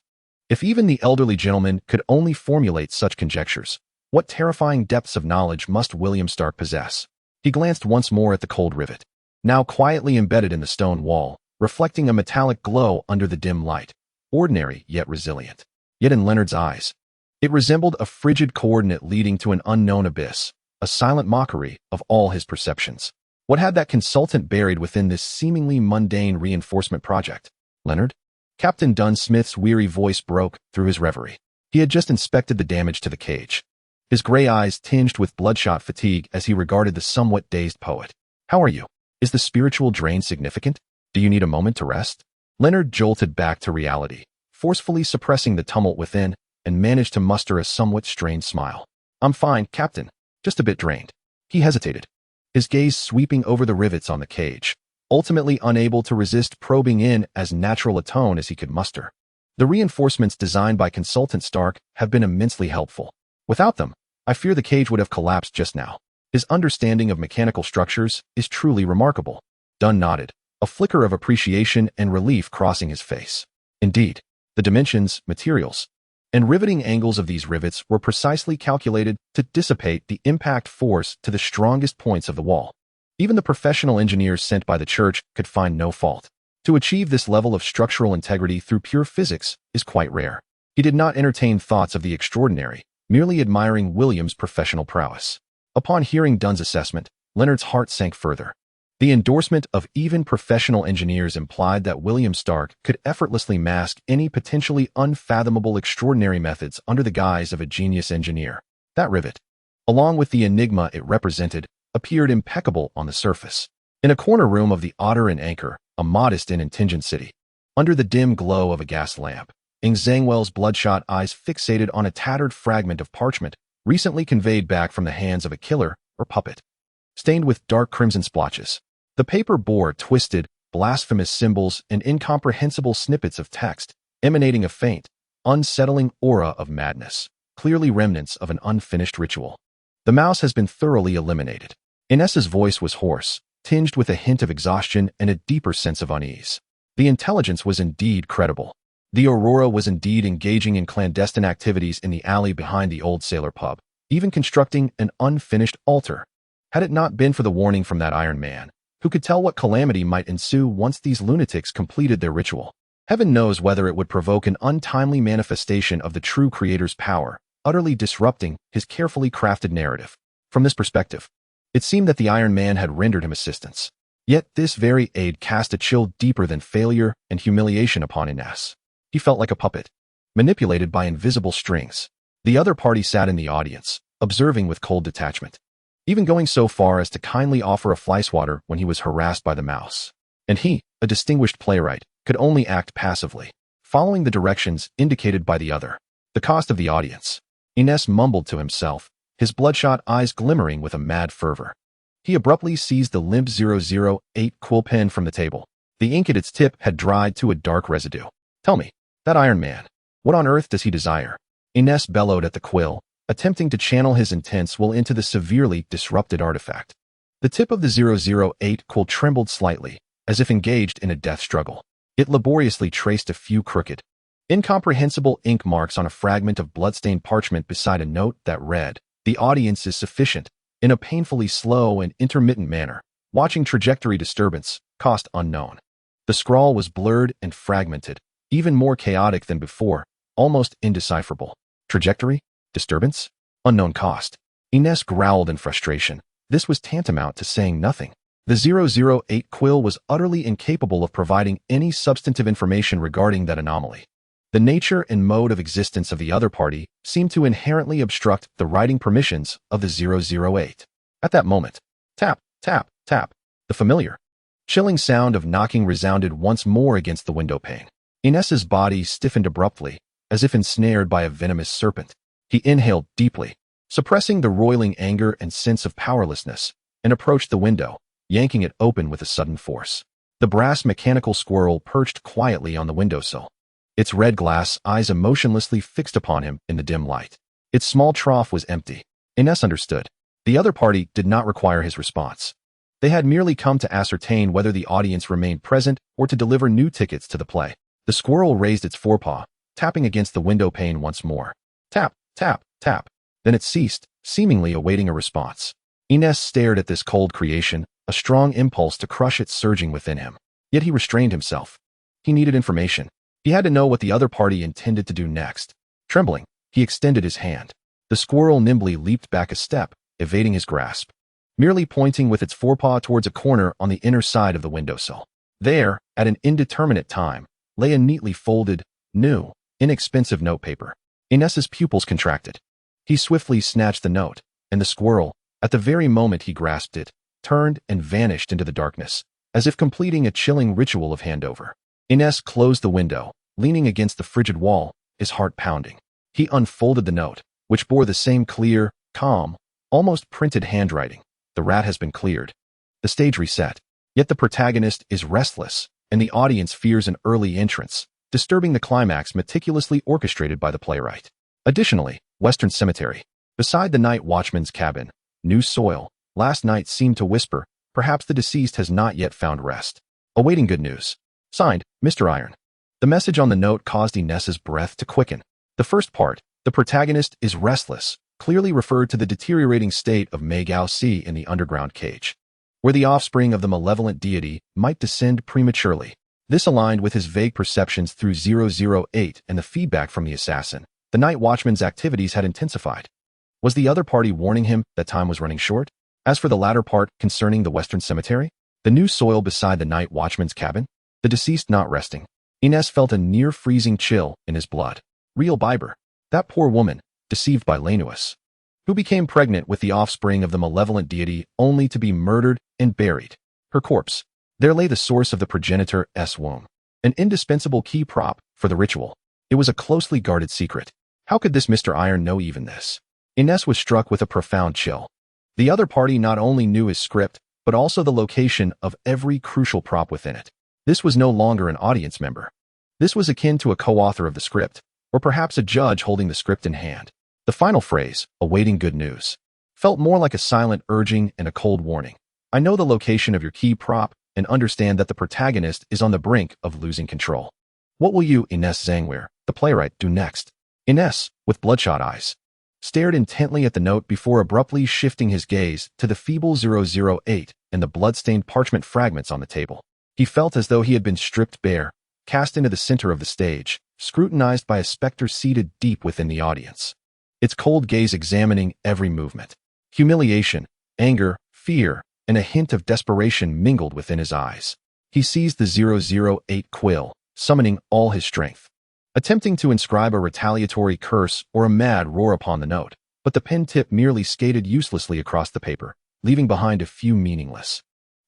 If even the elderly gentleman could only formulate such conjectures, what terrifying depths of knowledge must William Stark possess? He glanced once more at the cold rivet, now quietly embedded in the stone wall, reflecting a metallic glow under the dim light, ordinary yet resilient. Yet in Leonard's eyes, it resembled a frigid coordinate leading to an unknown abyss, a silent mockery of all his perceptions. What had that consultant buried within this seemingly mundane reinforcement project? Leonard? Captain Dunsmith's weary voice broke through his reverie. He had just inspected the damage to the cage, his gray eyes tinged with bloodshot fatigue as he regarded the somewhat dazed poet. How are you? Is the spiritual drain significant? Do you need a moment to rest? Leonard jolted back to reality, forcefully suppressing the tumult within, and managed to muster a somewhat strained smile. I'm fine, Captain. Just a bit drained. He hesitated, his gaze sweeping over the rivets on the cage, ultimately unable to resist probing in as natural a tone as he could muster. The reinforcements designed by Consultant Stark have been immensely helpful. Without them, I fear the cage would have collapsed just now. His understanding of mechanical structures is truly remarkable. Dunn nodded, a flicker of appreciation and relief crossing his face. Indeed, the dimensions, materials, and riveting angles of these rivets were precisely calculated to dissipate the impact force to the strongest points of the wall. Even the professional engineers sent by the church could find no fault. To achieve this level of structural integrity through pure physics is quite rare. He did not entertain thoughts of the extraordinary, merely admiring William's professional prowess. Upon hearing Dunn's assessment, Leonard's heart sank further. The endorsement of even professional engineers implied that William Stark could effortlessly mask any potentially unfathomable extraordinary methods under the guise of a genius engineer. That rivet, along with the enigma it represented, appeared impeccable on the surface. In a corner room of the Otter and Anchor, a modest and intelligent city, under the dim glow of a gas lamp, Ing Zhangwell's bloodshot eyes fixated on a tattered fragment of parchment recently conveyed back from the hands of a killer or puppet, stained with dark crimson splotches. The paper bore twisted, blasphemous symbols and incomprehensible snippets of text, emanating a faint, unsettling aura of madness, clearly remnants of an unfinished ritual. The mouse has been thoroughly eliminated. Inessa's voice was hoarse, tinged with a hint of exhaustion and a deeper sense of unease. The intelligence was indeed credible. The Aurora was indeed engaging in clandestine activities in the alley behind the Old Sailor pub, even constructing an unfinished altar. Had it not been for the warning from that Iron Man, who could tell what calamity might ensue once these lunatics completed their ritual, heaven knows whether it would provoke an untimely manifestation of the true Creator's power, utterly disrupting his carefully crafted narrative. From this perspective, it seemed that the Iron Man had rendered him assistance. Yet this very aid cast a chill deeper than failure and humiliation upon Ines. He felt like a puppet, manipulated by invisible strings. The other party sat in the audience, observing with cold detachment, even going so far as to kindly offer a fly swatter when he was harassed by the mouse. And he, a distinguished playwright, could only act passively, following the directions indicated by the other. The cost of the audience. Ines mumbled to himself, his bloodshot eyes glimmering with a mad fervor. He abruptly seized the limp 008 quill pen from the table. The ink at its tip had dried to a dark residue. Tell me, that Iron Man, what on earth does he desire? Ines bellowed at the quill, attempting to channel his intents will into the severely disrupted artifact. The tip of the 008 quill trembled slightly, as if engaged in a death struggle. It laboriously traced a few crooked, incomprehensible ink marks on a fragment of bloodstained parchment beside a note that read, "The audience is sufficient," in a painfully slow and intermittent manner. Watching trajectory disturbance, cost unknown. The scrawl was blurred and fragmented, even more chaotic than before, almost indecipherable. Trajectory? Disturbance? Unknown cost. Ines growled in frustration. This was tantamount to saying nothing. The 008 quill was utterly incapable of providing any substantive information regarding that anomaly. The nature and mode of existence of the other party seemed to inherently obstruct the writing permissions of the 008. At that moment, tap, tap, tap, the familiar, chilling sound of knocking resounded once more against the window pane. Ines's body stiffened abruptly, as if ensnared by a venomous serpent. He inhaled deeply, suppressing the roiling anger and sense of powerlessness, and approached the window, yanking it open with a sudden force. The brass mechanical squirrel perched quietly on the windowsill, its red glass eyes emotionlessly fixed upon him in the dim light. Its small trough was empty. Ines understood. The other party did not require his response. They had merely come to ascertain whether the audience remained present or to deliver new tickets to the play. The squirrel raised its forepaw, tapping against the window pane once more. Tap, tap, tap. Then it ceased, seemingly awaiting a response. Ines stared at this cold creation, a strong impulse to crush it surging within him. Yet he restrained himself. He needed information. He had to know what the other party intended to do next. Trembling, he extended his hand. The squirrel nimbly leaped back a step, evading his grasp, merely pointing with its forepaw towards a corner on the inner side of the windowsill. There, at an indeterminate time, lay a neatly folded, new, inexpensive notepaper. Ines's pupils contracted. He swiftly snatched the note, and the squirrel, at the very moment he grasped it, turned and vanished into the darkness, as if completing a chilling ritual of handover. Ines closed the window, leaning against the frigid wall, his heart pounding. He unfolded the note, which bore the same clear, calm, almost printed handwriting. The rat has been cleared. The stage reset. Yet the protagonist is restless, and the audience fears an early entrance, disturbing the climax meticulously orchestrated by the playwright. Additionally, Western Cemetery. Beside the night watchman's cabin, new soil, last night seemed to whisper, perhaps the deceased has not yet found rest. Awaiting good news. Signed, Mr. Iron. The message on the note caused Ines's breath to quicken. The first part, the protagonist is restless, clearly referred to the deteriorating state of Meigao C in the underground cage, where the offspring of the malevolent deity might descend prematurely. This aligned with his vague perceptions through 008 and the feedback from the assassin. The night watchman's activities had intensified. Was the other party warning him that time was running short? As for the latter part concerning the Western Cemetery, the new soil beside the night watchman's cabin, the deceased not resting, Ines felt a near-freezing chill in his blood. Real Biber. That poor woman, deceived by Lanuus. who became pregnant with the offspring of the malevolent deity only to be murdered and buried. Her corpse. There lay the source of the progenitor's womb, an indispensable key prop for the ritual. It was a closely guarded secret. How could this Mr. Iron know even this? Ines was struck with a profound chill. The other party not only knew his script, but also the location of every crucial prop within it. This was no longer an audience member. This was akin to a co-author of the script, or perhaps a judge holding the script in hand. The final phrase, awaiting good news, felt more like a silent urging and a cold warning. I know the location of your key prop and understand that the protagonist is on the brink of losing control. What will you, Ines Zangwier, the playwright, do next? Ines, with bloodshot eyes, stared intently at the note before abruptly shifting his gaze to the feeble 008 and the blood-stained parchment fragments on the table. He felt as though he had been stripped bare, cast into the center of the stage, scrutinized by a specter seated deep within the audience, its cold gaze examining every movement. Humiliation, anger, fear, and a hint of desperation mingled within his eyes. He seized the 008 quill, summoning all his strength, attempting to inscribe a retaliatory curse or a mad roar upon the note, but the pen tip merely skated uselessly across the paper, leaving behind a few meaningless,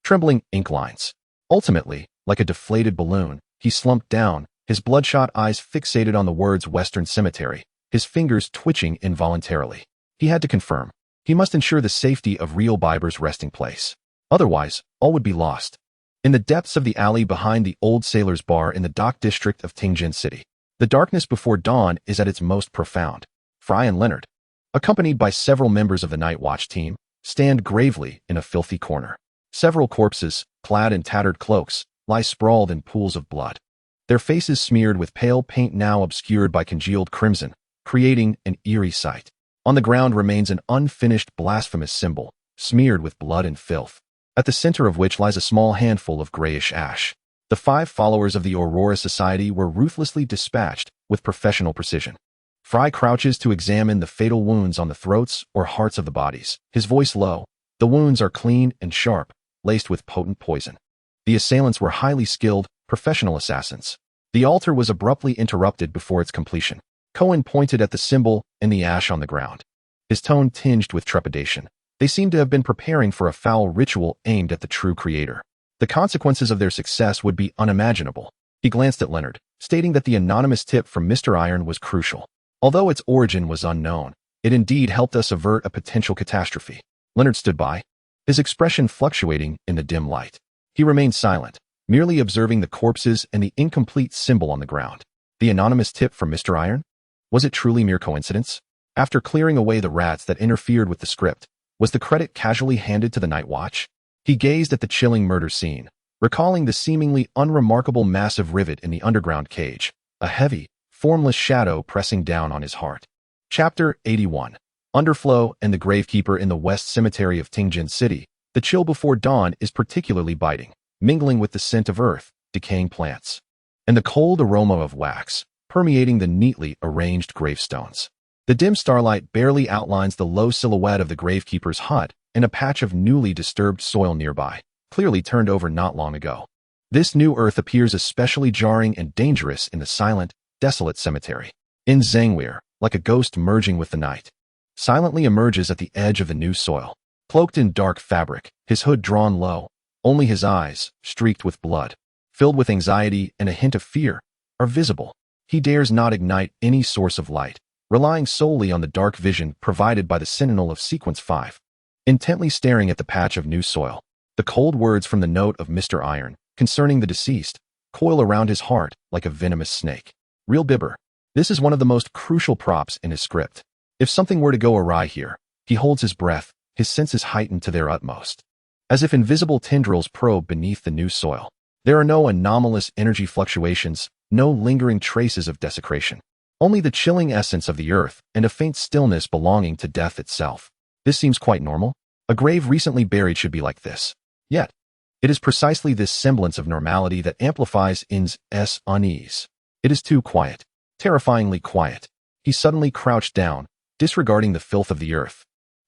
trembling ink lines. Ultimately, like a deflated balloon, he slumped down, his bloodshot eyes fixated on the words Western Cemetery, his fingers twitching involuntarily. He had to confirm. He must ensure the safety of Real Biber's resting place. Otherwise, all would be lost. In the depths of the alley behind the Old Sailor's Bar in the dock district of Tingjin City, the darkness before dawn is at its most profound. Fry and Leonard, accompanied by several members of the Night Watch team, stand gravely in a filthy corner. Several corpses, clad in tattered cloaks, lie sprawled in pools of blood, their faces smeared with pale paint now obscured by congealed crimson, creating an eerie sight. On the ground remains an unfinished blasphemous symbol, smeared with blood and filth, at the center of which lies a small handful of grayish ash. The 5 followers of the Aurora Society were ruthlessly dispatched with professional precision. Fry crouches to examine the fatal wounds on the throats or hearts of the bodies, his voice low. The wounds are clean and sharp, laced with potent poison. The assailants were highly skilled, professional assassins. The altar was abruptly interrupted before its completion. Cohen pointed at the symbol and the ash on the ground, his tone tinged with trepidation. They seemed to have been preparing for a foul ritual aimed at the true creator. The consequences of their success would be unimaginable. He glanced at Leonard, stating that the anonymous tip from Mr. Iron was crucial. Although its origin was unknown, it indeed helped us avert a potential catastrophe. Leonard stood by, his expression fluctuating in the dim light. He remained silent, merely observing the corpses and the incomplete symbol on the ground. The anonymous tip from Mr. Iron? Was it truly mere coincidence? After clearing away the rats that interfered with the script, was the credit casually handed to the Night Watch? He gazed at the chilling murder scene, recalling the seemingly unremarkable massive rivet in the underground cage, a heavy, formless shadow pressing down on his heart. Chapter 81. Underflow and the Gravekeeper in the West Cemetery of Tingjin City. The chill before dawn is particularly biting, mingling with the scent of earth, decaying plants, and the cold aroma of wax, permeating the neatly arranged gravestones. The dim starlight barely outlines the low silhouette of the gravekeeper's hut and a patch of newly disturbed soil nearby, clearly turned over not long ago. This new earth appears especially jarring and dangerous in the silent, desolate cemetery. In Zangwier, like a ghost merging with the night, silently emerges at the edge of the new soil. Cloaked in dark fabric, his hood drawn low, only his eyes, streaked with blood, filled with anxiety and a hint of fear, are visible. He dares not ignite any source of light, relying solely on the dark vision provided by the sentinel of Sequence 5. Intently staring at the patch of new soil, the cold words from the note of Mr. Iron, concerning the deceased, coil around his heart like a venomous snake. Real Bibber. This is one of the most crucial props in his script. If something were to go awry here, he holds his breath, his senses heightened to their utmost, as if invisible tendrils probe beneath the new soil. There are no anomalous energy fluctuations, no lingering traces of desecration. Only the chilling essence of the earth and a faint stillness belonging to death itself. This seems quite normal. A grave recently buried should be like this. Yet, it is precisely this semblance of normality that amplifies In's unease. It is too quiet, terrifyingly quiet. He suddenly crouched down, disregarding the filth of the earth,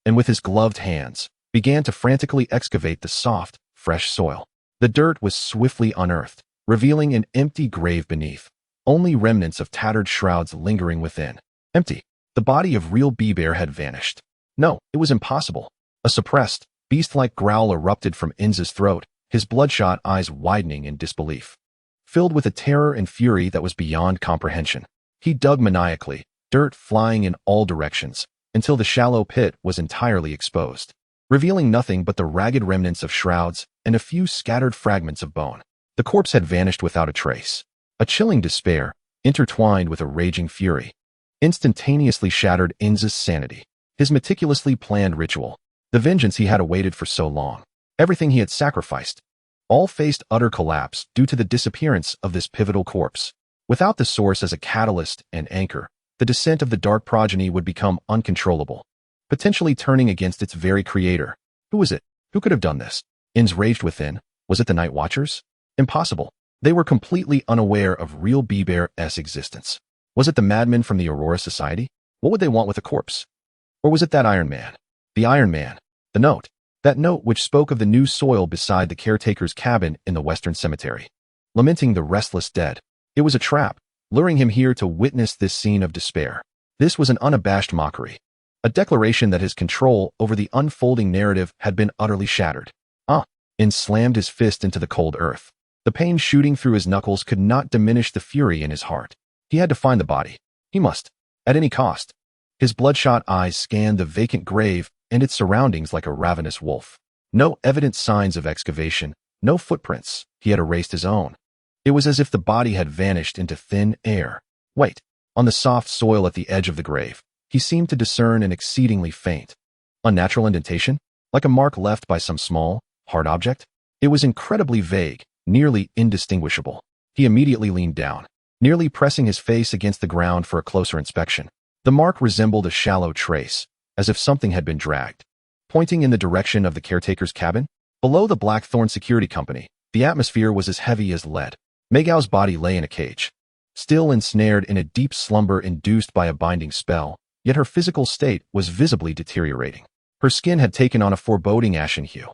and with his gloved hands, began to frantically excavate the soft, fresh soil. The dirt was swiftly unearthed, revealing an empty grave beneath, only remnants of tattered shrouds lingering within. Empty. The body of Real Bieber had vanished. No, it was impossible. A suppressed, beast-like growl erupted from Inza's throat, his bloodshot eyes widening in disbelief. Filled with a terror and fury that was beyond comprehension, he dug maniacally, dirt flying in all directions, until the shallow pit was entirely exposed, revealing nothing but the ragged remnants of shrouds and a few scattered fragments of bone. The corpse had vanished without a trace. A chilling despair, intertwined with a raging fury, instantaneously shattered Inza's sanity. His meticulously planned ritual, the vengeance he had awaited for so long, everything he had sacrificed, all faced utter collapse due to the disappearance of this pivotal corpse. Without the source as a catalyst and anchor, the descent of the dark progeny would become uncontrollable, potentially turning against its very creator. Who was it? Who could have done this? Inz raged within. Was it the Night Watchers? Impossible. They were completely unaware of real Bear's existence. Was it the madmen from the Aurora Society? What would they want with a corpse? Or was it that Iron Man? The Iron Man. The note. That note which spoke of the new soil beside the caretaker's cabin in the western cemetery, lamenting the restless dead. It was a trap, luring him here to witness this scene of despair. This was an unabashed mockery, a declaration that his control over the unfolding narrative had been utterly shattered. Inz slammed his fist into the cold earth. The pain shooting through his knuckles could not diminish the fury in his heart. He had to find the body. He must, at any cost. His bloodshot eyes scanned the vacant grave and its surroundings like a ravenous wolf. No evident signs of excavation, no footprints. He had erased his own. It was as if the body had vanished into thin air. Wait, on the soft soil at the edge of the grave, he seemed to discern an exceedingly faint, unnatural indentation, like a mark left by some small, hard object. It was incredibly vague, nearly indistinguishable. He immediately leaned down, nearly pressing his face against the ground for a closer inspection. The mark resembled a shallow trace, as if something had been dragged, pointing in the direction of the caretaker's cabin. Below the Blackthorn Security Company, the atmosphere was as heavy as lead. Meigau's body lay in a cage, still ensnared in a deep slumber induced by a binding spell, yet her physical state was visibly deteriorating. Her skin had taken on a foreboding ashen hue.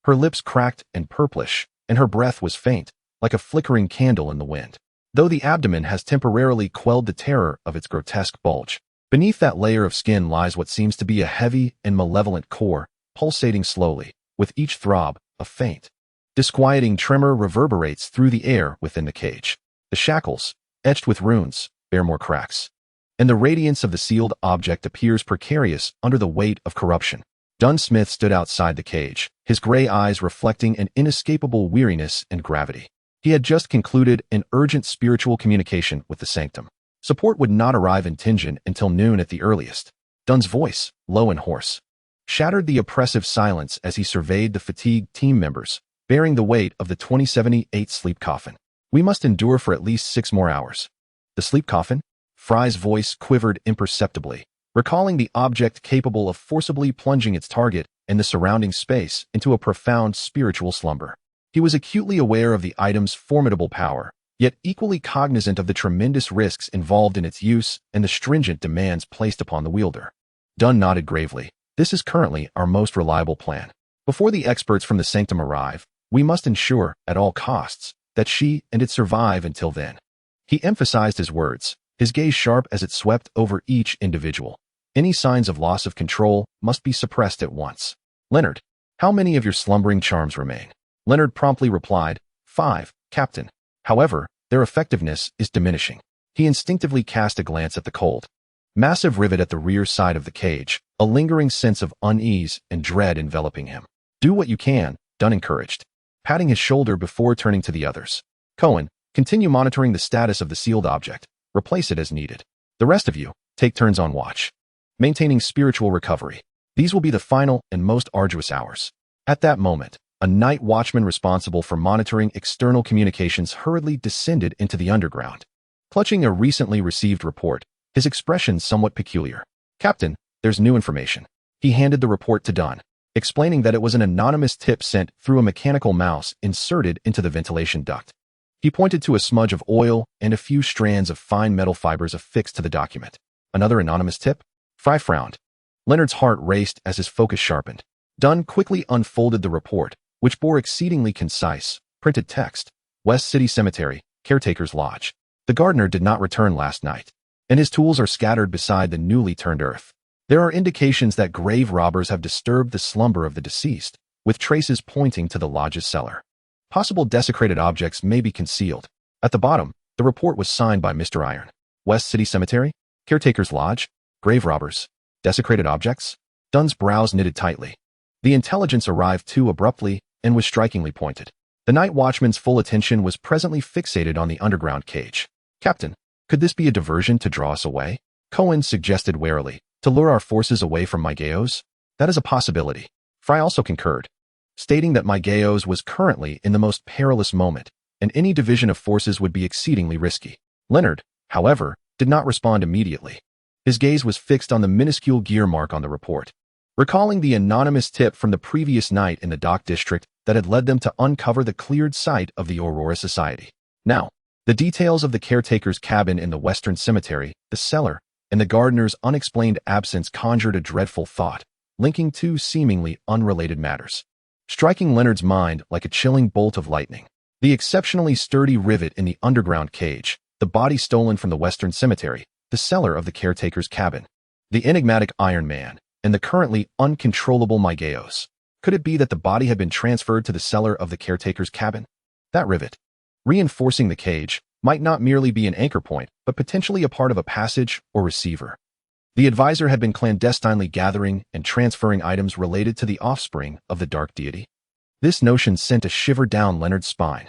Her lips cracked and purplish, and her breath was faint, like a flickering candle in the wind. Though the abdomen has temporarily quelled the terror of its grotesque bulge, beneath that layer of skin lies what seems to be a heavy and malevolent core, pulsating slowly. With each throb, a faint, disquieting tremor reverberates through the air within the cage. The shackles, etched with runes, bear more cracks, and the radiance of the sealed object appears precarious under the weight of corruption. Dunn Smith stood outside the cage, his gray eyes reflecting an inescapable weariness and gravity. He had just concluded an urgent spiritual communication with the sanctum. Support would not arrive in Tingen until noon at the earliest. Dunn's voice, low and hoarse, shattered the oppressive silence as he surveyed the fatigued team members, bearing the weight of the 2078 sleep coffin. We must endure for at least 6 more hours. The sleep coffin? Fry's voice quivered imperceptibly, recalling the object capable of forcibly plunging its target and the surrounding space into a profound spiritual slumber. He was acutely aware of the item's formidable power, yet equally cognizant of the tremendous risks involved in its use and the stringent demands placed upon the wielder. Dunn nodded gravely. This is currently our most reliable plan. Before the experts from the sanctum arrive, we must ensure, at all costs, that she and it survive until then. He emphasized his words, his gaze sharp as it swept over each individual. Any signs of loss of control must be suppressed at once. Leonard, how many of your slumbering charms remain? Leonard promptly replied, 5, Captain. However, their effectiveness is diminishing. He instinctively cast a glance at the cold, massive rivet at the rear side of the cage, a lingering sense of unease and dread enveloping him. Do what you can, Dunn encouraged, patting his shoulder before turning to the others. Cohen, continue monitoring the status of the sealed object. Replace it as needed. The rest of you, take turns on watch, maintaining spiritual recovery. These will be the final and most arduous hours. At that moment, a night watchman responsible for monitoring external communications hurriedly descended into the underground. Clutching a recently received report, his expression somewhat peculiar. Captain, there's new information. He handed the report to Dunn, explaining that it was an anonymous tip sent through a mechanical mouse inserted into the ventilation duct. He pointed to a smudge of oil and a few strands of fine metal fibers affixed to the document. Another anonymous tip? Fry frowned. Leonard's heart raced as his focus sharpened. Dunn quickly unfolded the report, which bore exceedingly concise, printed text. West City Cemetery, Caretaker's Lodge. The gardener did not return last night, and his tools are scattered beside the newly turned earth. There are indications that grave robbers have disturbed the slumber of the deceased, with traces pointing to the lodge's cellar. Possible desecrated objects may be concealed. At the bottom, the report was signed by Mr. Iron. West City Cemetery, Caretaker's Lodge, grave robbers, desecrated objects. Dunn's brows knitted tightly. The intelligence arrived too abruptly and was strikingly pointed. The night watchman's full attention was presently fixated on the underground cage. Captain, could this be a diversion to draw us away? Cohen suggested warily. To lure our forces away from Mygeos? That is a possibility. Fry also concurred, stating that Mygeos was currently in the most perilous moment, and any division of forces would be exceedingly risky. Leonard, however, did not respond immediately. His gaze was fixed on the minuscule gear mark on the report, recalling the anonymous tip from the previous night in the dock district that had led them to uncover the cleared site of the Aurora Society. Now, the details of the caretaker's cabin in the Western Cemetery, the cellar, and the gardener's unexplained absence conjured a dreadful thought, linking two seemingly unrelated matters, striking Leonard's mind like a chilling bolt of lightning. The exceptionally sturdy rivet in the underground cage, the body stolen from the Western Cemetery, the cellar of the caretaker's cabin, the enigmatic Iron Man, and the currently uncontrollable Mygeos. Could it be that the body had been transferred to the cellar of the caretaker's cabin? That rivet, reinforcing the cage, might not merely be an anchor point, but potentially a part of a passage or receiver. The advisor had been clandestinely gathering and transferring items related to the offspring of the dark deity. This notion sent a shiver down Leonard's spine.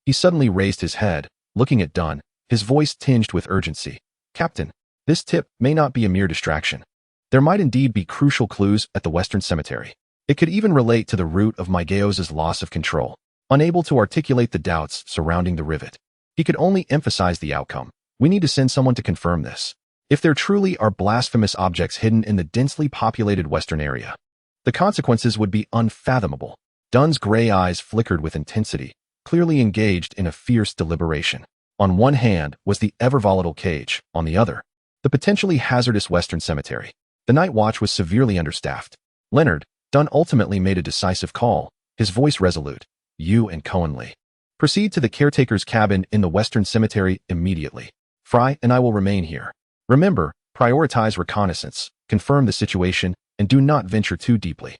He suddenly raised his head, looking at Dunn, his voice tinged with urgency. Captain, this tip may not be a mere distraction. There might indeed be crucial clues at the Western Cemetery. It could even relate to the root of Mygeos' loss of control. Unable to articulate the doubts surrounding the rivet, he could only emphasize the outcome. We need to send someone to confirm this. If there truly are blasphemous objects hidden in the densely populated western area, the consequences would be unfathomable. Dunn's gray eyes flickered with intensity, clearly engaged in a fierce deliberation. On one hand was the ever-volatile cage, on the other, the potentially hazardous Western Cemetery. The night watch was severely understaffed. Leonard, Dunn ultimately made a decisive call, his voice resolute. You and Cohen Lee. Proceed to the caretaker's cabin in the Western Cemetery immediately. Fry and I will remain here. Remember, prioritize reconnaissance, confirm the situation, and do not venture too deeply.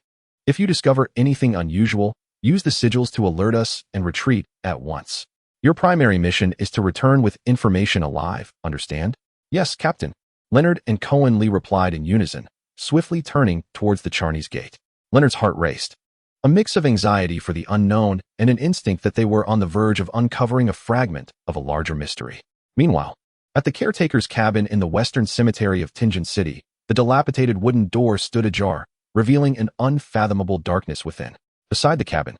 If you discover anything unusual, use the sigils to alert us and retreat at once. Your primary mission is to return with information alive, understand? Yes, Captain. Leonard and Cohen Lee replied in unison, swiftly turning towards the Charney's gate. Leonard's heart raced. A mix of anxiety for the unknown and an instinct that they were on the verge of uncovering a fragment of a larger mystery. Meanwhile, at the caretaker's cabin in the Western Cemetery of Tingen City, the dilapidated wooden door stood ajar, revealing an unfathomable darkness within. Beside the cabin,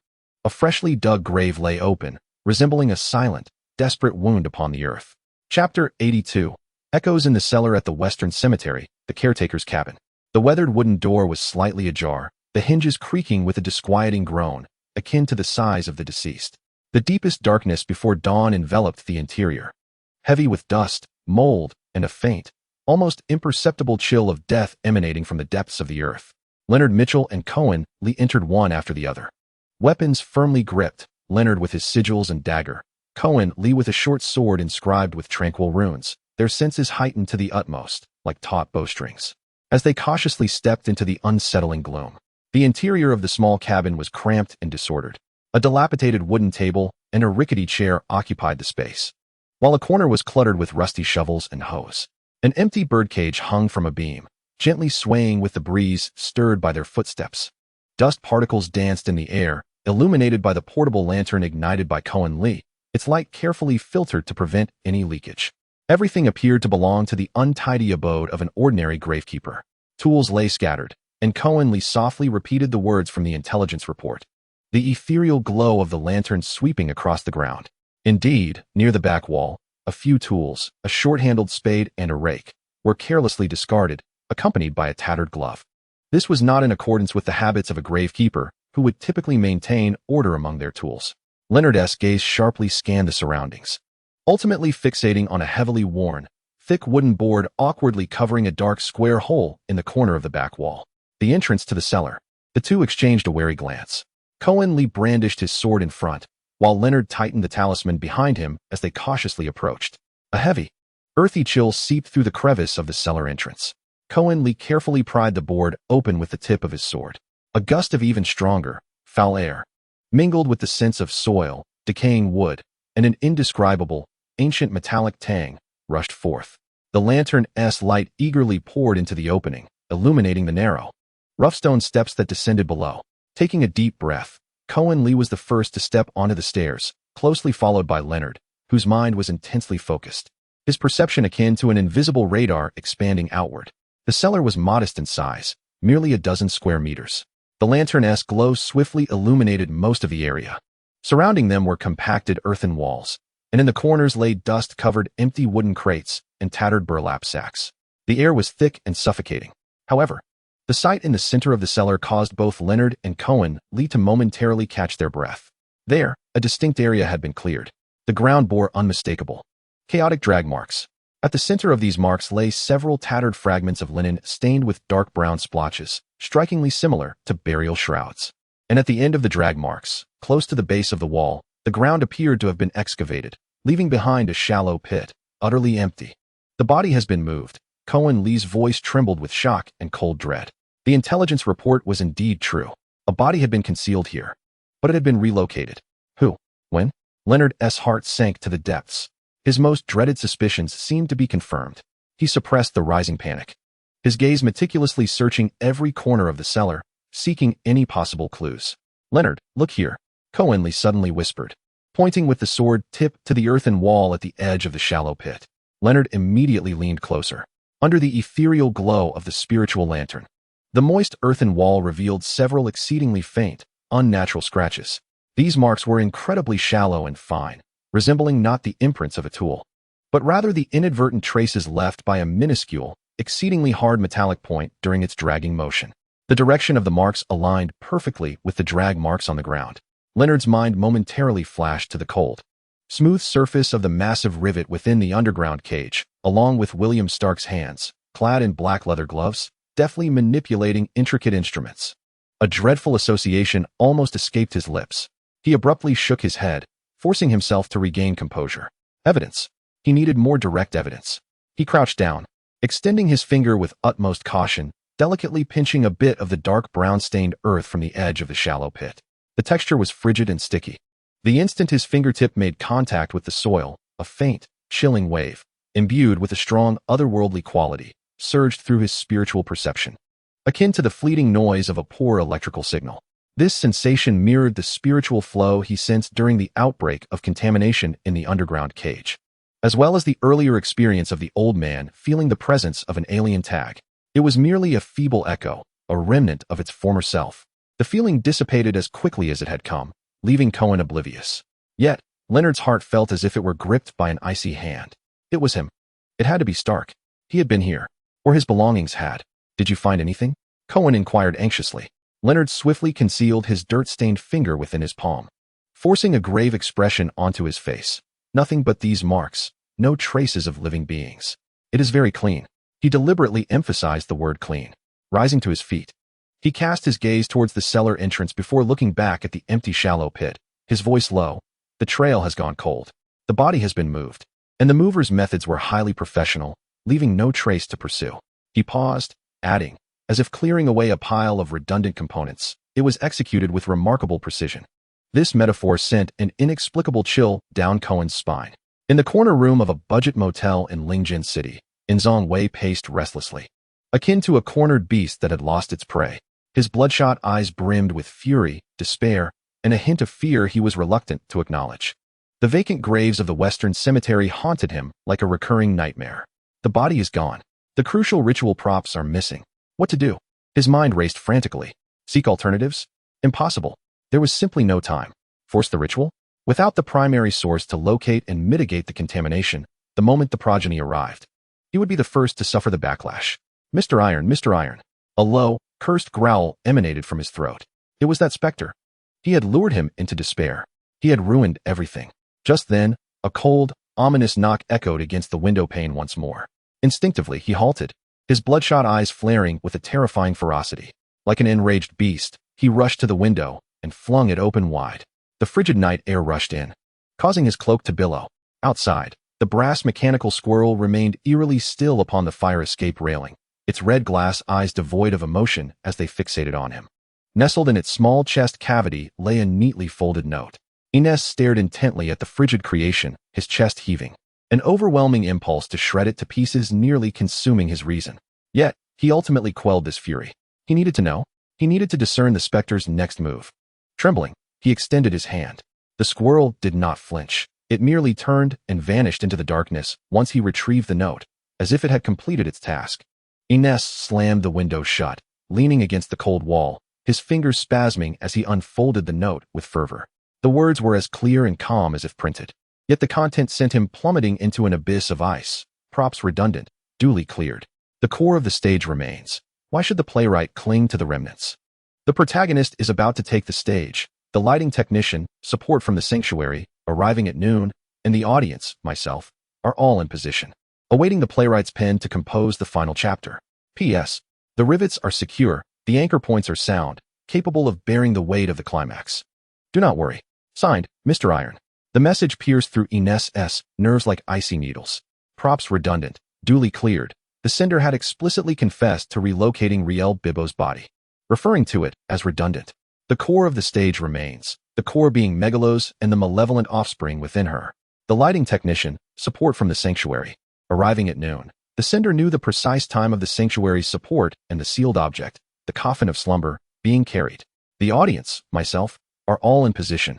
a freshly dug grave lay open, resembling a silent, desperate wound upon the earth. Chapter 82. Echoes in the cellar at the Western Cemetery, the caretaker's cabin. The weathered wooden door was slightly ajar, the hinges creaking with a disquieting groan, akin to the sighs of the deceased. The deepest darkness before dawn enveloped the interior, heavy with dust, mold, and a faint, almost imperceptible chill of death emanating from the depths of the earth. Leonard Mitchell and Cohen Lee entered one after the other. Weapons firmly gripped, Leonard with his sigils and dagger, Cohen Lee with a short sword inscribed with tranquil runes, their senses heightened to the utmost, like taut bowstrings. As they cautiously stepped into the unsettling gloom, the interior of the small cabin was cramped and disordered. A dilapidated wooden table and a rickety chair occupied the space, while a corner was cluttered with rusty shovels and hoes. An empty birdcage hung from a beam, gently swaying with the breeze stirred by their footsteps. Dust particles danced in the air, illuminated by the portable lantern ignited by Cohen Lee, its light carefully filtered to prevent any leakage. Everything appeared to belong to the untidy abode of an ordinary gravekeeper. Tools lay scattered, and Cohen Lee softly repeated the words from the intelligence report, the ethereal glow of the lantern sweeping across the ground. Indeed, near the back wall, a few tools, a short-handled spade and a rake, were carelessly discarded, accompanied by a tattered glove. This was not in accordance with the habits of a gravekeeper, who would typically maintain order among their tools. Leonard's gaze sharply scanned the surroundings, ultimately fixating on a heavily worn, thick wooden board awkwardly covering a dark square hole in the corner of the back wall. The entrance to the cellar. The two exchanged a wary glance. Cohen Lee brandished his sword in front, while Leonard tightened the talisman behind him as they cautiously approached. A heavy, earthy chill seeped through the crevice of the cellar entrance. Cohen carefully pried the board open with the tip of his sword. A gust of even stronger, foul air, mingled with the scents of soil, decaying wood, and an indescribable, ancient metallic tang, rushed forth. The lantern's light eagerly poured into the opening, illuminating the narrow, rough stone steps that descended below. Taking a deep breath, Cohen was the first to step onto the stairs, closely followed by Leonard, whose mind was intensely focused, his perception akin to an invisible radar expanding outward. The cellar was modest in size, merely a dozen square meters. The lantern's glow swiftly illuminated most of the area. Surrounding them were compacted earthen walls, and in the corners lay dust-covered empty wooden crates and tattered burlap sacks. The air was thick and suffocating. However, the sight in the center of the cellar caused both Leonard and Cohen to momentarily catch their breath. There, a distinct area had been cleared. The ground bore unmistakable, chaotic drag marks. At the center of these marks lay several tattered fragments of linen stained with dark brown splotches, strikingly similar to burial shrouds. And at the end of the drag marks, close to the base of the wall, the ground appeared to have been excavated, leaving behind a shallow pit, utterly empty. The body has been moved. Cohen's voice trembled with shock and cold dread. The intelligence report was indeed true. A body had been concealed here, but it had been relocated. Who? When? Leonard's heart sank to the depths. His most dreaded suspicions seemed to be confirmed. He suppressed the rising panic, his gaze meticulously searching every corner of the cellar, seeking any possible clues. Leonard, look here, Cohen suddenly whispered, pointing with the sword tip to the earthen wall at the edge of the shallow pit. Leonard immediately leaned closer. Under the ethereal glow of the spiritual lantern, the moist earthen wall revealed several exceedingly faint, unnatural scratches. These marks were incredibly shallow and fine, resembling not the imprints of a tool, but rather the inadvertent traces left by a minuscule, exceedingly hard metallic point during its dragging motion. The direction of the marks aligned perfectly with the drag marks on the ground. Leonard's mind momentarily flashed to the cold, smooth surface of the massive rivet within the underground cage, along with William Stark's hands, clad in black leather gloves, deftly manipulating intricate instruments. A dreadful association almost escaped his lips. He abruptly shook his head, forcing himself to regain composure. Evidence. He needed more direct evidence. He crouched down, extending his finger with utmost caution, delicately pinching a bit of the dark brown-stained earth from the edge of the shallow pit. The texture was frigid and sticky. The instant his fingertip made contact with the soil, a faint, chilling wave, imbued with a strong, otherworldly quality, surged through his spiritual perception, akin to the fleeting noise of a poor electrical signal. This sensation mirrored the spiritual flow he sensed during the outbreak of contamination in the underground cage, as well as the earlier experience of the old man feeling the presence of an alien tag. It was merely a feeble echo, a remnant of its former self. The feeling dissipated as quickly as it had come, leaving Cohen oblivious. Yet, Leonard's heart felt as if it were gripped by an icy hand. It was him. It had to be Stark. He had been here, or his belongings had. Did you find anything? Cohen inquired anxiously. Leonard swiftly concealed his dirt-stained finger within his palm, forcing a grave expression onto his face. Nothing but these marks, no traces of living beings. It is very clean. He deliberately emphasized the word clean. Rising to his feet, he cast his gaze towards the cellar entrance before looking back at the empty shallow pit, his voice low. The trail has gone cold. The body has been moved, and the mover's methods were highly professional, leaving no trace to pursue. He paused, adding, as if clearing away a pile of redundant components, it was executed with remarkable precision. This metaphor sent an inexplicable chill down Cohen's spine. In the corner room of a budget motel in Lingjin City, Inzong Wei paced restlessly, akin to a cornered beast that had lost its prey. His bloodshot eyes brimmed with fury, despair, and a hint of fear he was reluctant to acknowledge. The vacant graves of the Western Cemetery haunted him like a recurring nightmare. The body is gone. The crucial ritual props are missing. What to do? His mind raced frantically. Seek alternatives? Impossible. There was simply no time. Force the ritual? Without the primary source to locate and mitigate the contamination, the moment the progeny arrived, he would be the first to suffer the backlash. Mr. Iron, Mr. Iron. A low, cursed growl emanated from his throat. It was that specter. He had lured him into despair. He had ruined everything. Just then, a cold, ominous knock echoed against the window pane once more. Instinctively, he halted, his bloodshot eyes flaring with a terrifying ferocity. Like an enraged beast, he rushed to the window and flung it open wide. The frigid night air rushed in, causing his cloak to billow. Outside, the brass mechanical squirrel remained eerily still upon the fire escape railing, its red glass eyes devoid of emotion as they fixated on him. Nestled in its small chest cavity lay a neatly folded note. Ines stared intently at the frigid creation, his chest heaving. An overwhelming impulse to shred it to pieces nearly consuming his reason. Yet, he ultimately quelled this fury. He needed to know. He needed to discern the specter's next move. Trembling, he extended his hand. The squirrel did not flinch. It merely turned and vanished into the darkness once he retrieved the note, as if it had completed its task. Ines slammed the window shut, leaning against the cold wall, his fingers spasming as he unfolded the note with fervor. The words were as clear and calm as if printed. Yet the content sent him plummeting into an abyss of ice. Props redundant, duly cleared. The core of the stage remains. Why should the playwright cling to the remnants? The protagonist is about to take the stage. The lighting technician, support from the sanctuary, arriving at noon, and the audience, myself, are all in position, awaiting the playwright's pen to compose the final chapter. P.S. The rivets are secure, the anchor points are sound, capable of bearing the weight of the climax. Do not worry. Signed, Mr. Iron. The message pierced through Ines's nerves like icy needles. Props redundant, duly cleared. The sender had explicitly confessed to relocating Riel Bibbo's body, referring to it as redundant. The core of the stage remains, the core being Megalos and the malevolent offspring within her. The lighting technician, support from the sanctuary, arriving at noon. The sender knew the precise time of the sanctuary's support and the sealed object, the coffin of slumber, being carried. The audience, myself, are all in position.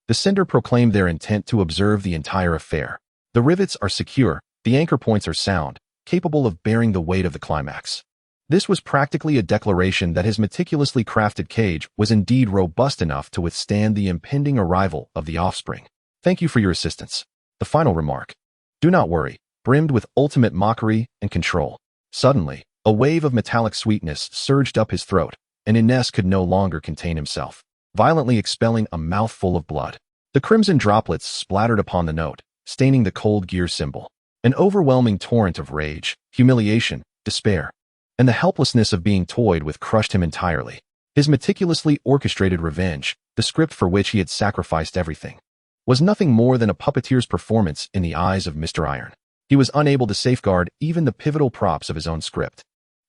The sender proclaimed their intent to observe the entire affair. The rivets are secure, the anchor points are sound, capable of bearing the weight of the climax. This was practically a declaration that his meticulously crafted cage was indeed robust enough to withstand the impending arrival of the offspring. Thank you for your assistance. The final remark. Do not worry, brimmed with ultimate mockery and control. Suddenly, a wave of metallic sweetness surged up his throat, and Ines could no longer contain himself, violently expelling a mouthful of blood. The crimson droplets splattered upon the note, staining the cold gear symbol. An overwhelming torrent of rage, humiliation, despair, and the helplessness of being toyed with crushed him entirely. His meticulously orchestrated revenge, the script for which he had sacrificed everything, was nothing more than a puppeteer's performance in the eyes of Mr. Iron. He was unable to safeguard even the pivotal props of his own script.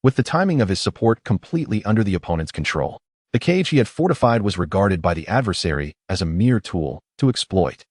With the timing of his support completely under the opponent's control, the cage he had fortified was regarded by the adversary as a mere tool to exploit.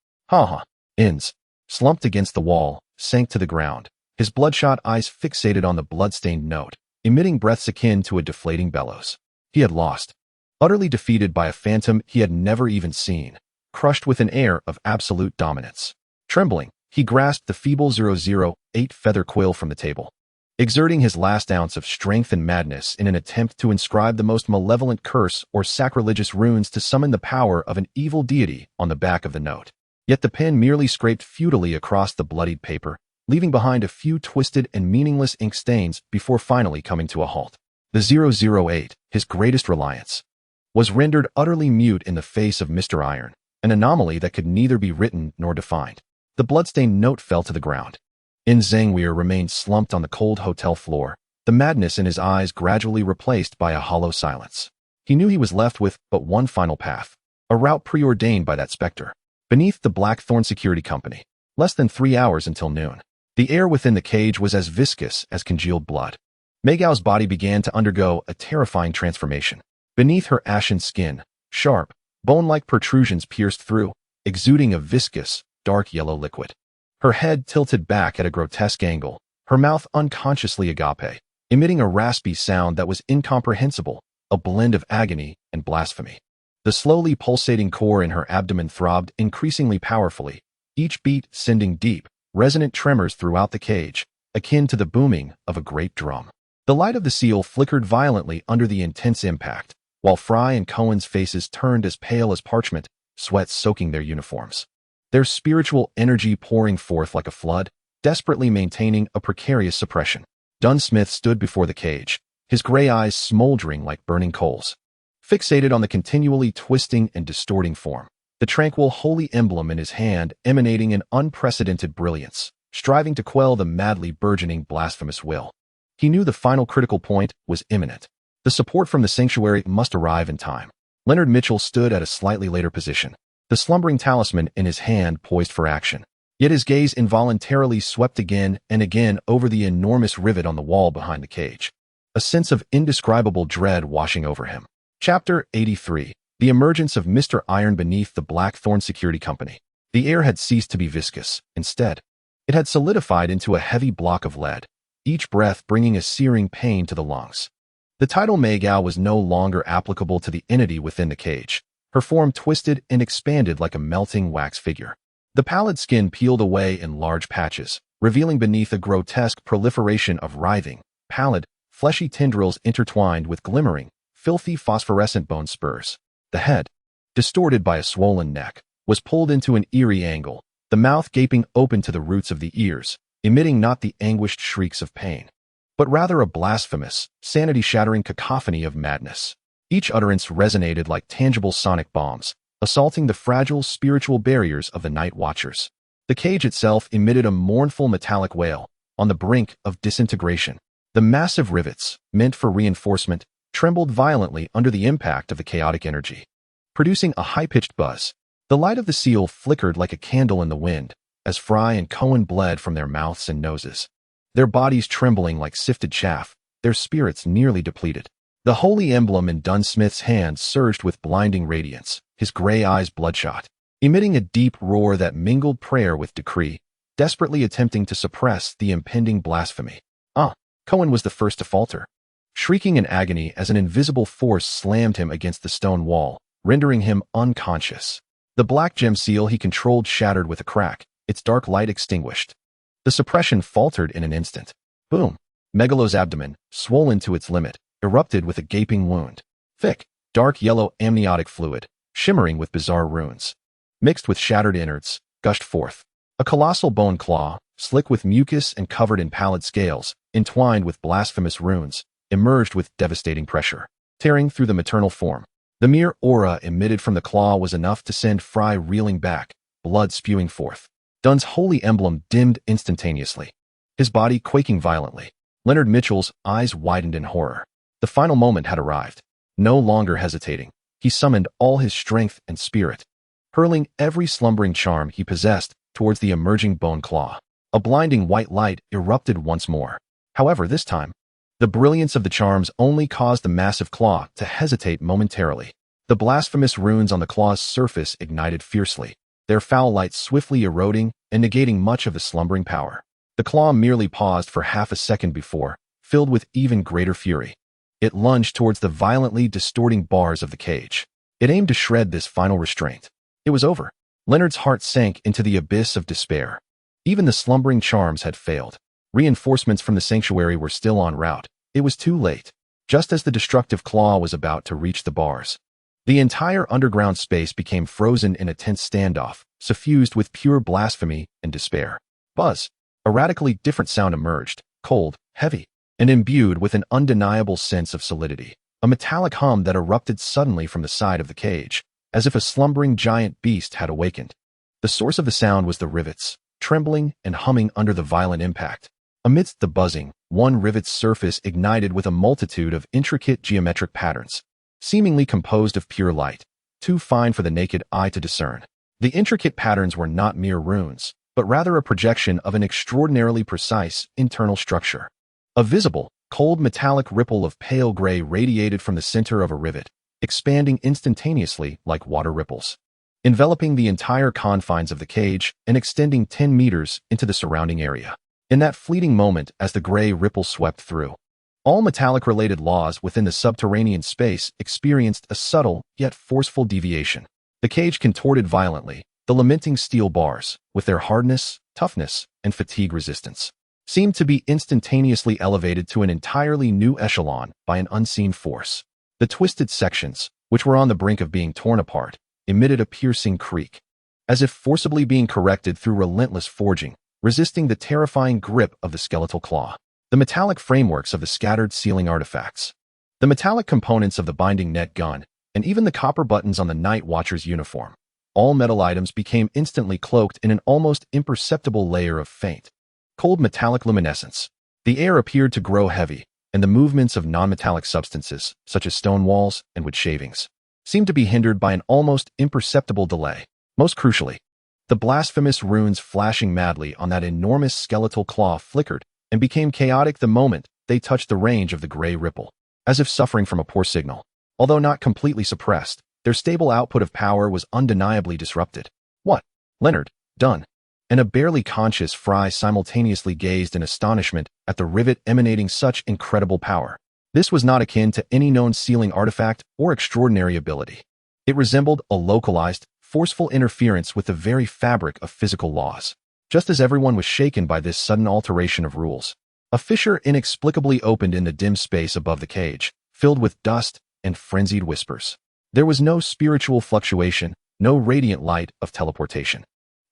Ins, slumped against the wall, sank to the ground, his bloodshot eyes fixated on the blood-stained note, emitting breaths akin to a deflating bellows. He had lost, utterly defeated by a phantom he had never even seen, crushed with an air of absolute dominance. Trembling, he grasped the feeble 008 feather quill from the table, exerting his last ounce of strength and madness in an attempt to inscribe the most malevolent curse or sacrilegious runes to summon the power of an evil deity on the back of the note. Yet the pen merely scraped futilely across the bloodied paper, leaving behind a few twisted and meaningless ink stains before finally coming to a halt. The 008, his greatest reliance, was rendered utterly mute in the face of Mr. Iron, an anomaly that could neither be written nor defined. The bloodstained note fell to the ground. Zangweir remained slumped on the cold hotel floor, the madness in his eyes gradually replaced by a hollow silence. He knew he was left with but one final path, a route preordained by that specter. Beneath the Blackthorn Security Company, less than 3 hours until noon. The air within the cage was as viscous as congealed blood. Megao's body began to undergo a terrifying transformation. Beneath her ashen skin, sharp, bone-like protrusions pierced through, exuding a viscous, dark yellow liquid. Her head tilted back at a grotesque angle, her mouth unconsciously agape, emitting a raspy sound that was incomprehensible, a blend of agony and blasphemy. The slowly pulsating core in her abdomen throbbed increasingly powerfully, each beat sending deep, resonant tremors throughout the cage, akin to the booming of a great drum. The light of the seal flickered violently under the intense impact, while Fry and Cohen's faces turned as pale as parchment, sweat soaking their uniforms. Their spiritual energy pouring forth like a flood, desperately maintaining a precarious suppression. Dunsmith stood before the cage, his gray eyes smoldering like burning coals. Fixated on the continually twisting and distorting form, the tranquil holy emblem in his hand emanating an unprecedented brilliance, striving to quell the madly burgeoning blasphemous will. He knew the final critical point was imminent. The support from the sanctuary must arrive in time. Leonard Mitchell stood at a slightly later position, the slumbering talisman in his hand poised for action. Yet his gaze involuntarily swept again and again over the enormous rivet on the wall behind the cage. a sense of indescribable dread washing over him. Chapter 83. The emergence of Mr. Iron beneath the Blackthorn Security Company. The air had ceased to be viscous. Instead, it had solidified into a heavy block of lead, each breath bringing a searing pain to the lungs. The title Meigao was no longer applicable to the entity within the cage. Her form twisted and expanded like a melting wax figure. The pallid skin peeled away in large patches, revealing beneath a grotesque proliferation of writhing, pallid, fleshy tendrils intertwined with glimmering, filthy phosphorescent bone spurs. The head, distorted by a swollen neck, was pulled into an eerie angle, the mouth gaping open to the roots of the ears, emitting not the anguished shrieks of pain, but rather a blasphemous, sanity-shattering cacophony of madness. Each utterance resonated like tangible sonic bombs, assaulting the fragile spiritual barriers of the Night Watchers. The cage itself emitted a mournful metallic wail, on the brink of disintegration. The massive rivets, meant for reinforcement, trembled violently under the impact of the chaotic energy, producing a high-pitched buzz. The light of the seal flickered like a candle in the wind, as Fry and Cohen bled from their mouths and noses, their bodies trembling like sifted chaff, their spirits nearly depleted. The holy emblem in Dunsmith's hand surged with blinding radiance, his gray eyes bloodshot, emitting a deep roar that mingled prayer with decree, desperately attempting to suppress the impending blasphemy. Cohen was the first to falter, shrieking in agony as an invisible force slammed him against the stone wall, rendering him unconscious. The black gem seal he controlled shattered with a crack, its dark light extinguished. The suppression faltered in an instant. Boom! Megalo's abdomen, swollen to its limit, erupted with a gaping wound. Thick, dark yellow amniotic fluid, shimmering with bizarre runes, mixed with shattered innards, gushed forth. A colossal bone claw, slick with mucus and covered in pallid scales, entwined with blasphemous runes, emerged with devastating pressure, tearing through the maternal form. The mere aura emitted from the claw was enough to send Fry reeling back, blood spewing forth. Dunn's holy emblem dimmed instantaneously, his body quaking violently. Leonard Mitchell's eyes widened in horror. The final moment had arrived. No longer hesitating, he summoned all his strength and spirit, hurling every slumbering charm he possessed towards the emerging bone claw. A blinding white light erupted once more. However, this time, the brilliance of the charms only caused the massive claw to hesitate momentarily. The blasphemous runes on the claw's surface ignited fiercely, their foul light swiftly eroding and negating much of the slumbering power. The claw merely paused for half a second before, filled with even greater fury. It lunged towards the violently distorting bars of the cage. It aimed to shred this final restraint. It was over. Leonard's heart sank into the abyss of despair. Even the slumbering charms had failed. Reinforcements from the sanctuary were still en route. It was too late. Just as the destructive claw was about to reach the bars, the entire underground space became frozen in a tense standoff, suffused with pure blasphemy and despair. Buzz! A radically different sound emerged, cold, heavy, and imbued with an undeniable sense of solidity. A metallic hum that erupted suddenly from the side of the cage, as if a slumbering giant beast had awakened. The source of the sound was the rivets, trembling and humming under the violent impact. Amidst the buzzing, one rivet's surface ignited with a multitude of intricate geometric patterns, seemingly composed of pure light, too fine for the naked eye to discern. The intricate patterns were not mere runes, but rather a projection of an extraordinarily precise internal structure. A visible, cold metallic ripple of pale gray radiated from the center of a rivet, expanding instantaneously like water ripples, enveloping the entire confines of the cage and extending 10 meters into the surrounding area. In that fleeting moment as the gray ripple swept through, all metallic-related laws within the subterranean space experienced a subtle yet forceful deviation. The cage contorted violently, the lamenting steel bars, with their hardness, toughness, and fatigue resistance, seemed to be instantaneously elevated to an entirely new echelon by an unseen force. The twisted sections, which were on the brink of being torn apart, emitted a piercing creak, as if forcibly being corrected through relentless forging, resisting the terrifying grip of the skeletal claw. The metallic frameworks of the scattered sealing artifacts, the metallic components of the binding net gun, and even the copper buttons on the Night Watcher's uniform, all metal items became instantly cloaked in an almost imperceptible layer of faint, cold metallic luminescence. The air appeared to grow heavy, and the movements of non-metallic substances, such as stone walls and wood shavings, seemed to be hindered by an almost imperceptible delay. Most crucially, the blasphemous runes flashing madly on that enormous skeletal claw flickered and became chaotic the moment they touched the range of the gray ripple, as if suffering from a poor signal. Although not completely suppressed, their stable output of power was undeniably disrupted. What? Leonard, done. And a barely conscious Fry simultaneously gazed in astonishment at the rivet emanating such incredible power. This was not akin to any known sealing artifact or extraordinary ability. It resembled a localized, forceful interference with the very fabric of physical laws. Just as everyone was shaken by this sudden alteration of rules, a fissure inexplicably opened in the dim space above the cage, filled with dust and frenzied whispers. There was no spiritual fluctuation, no radiant light of teleportation.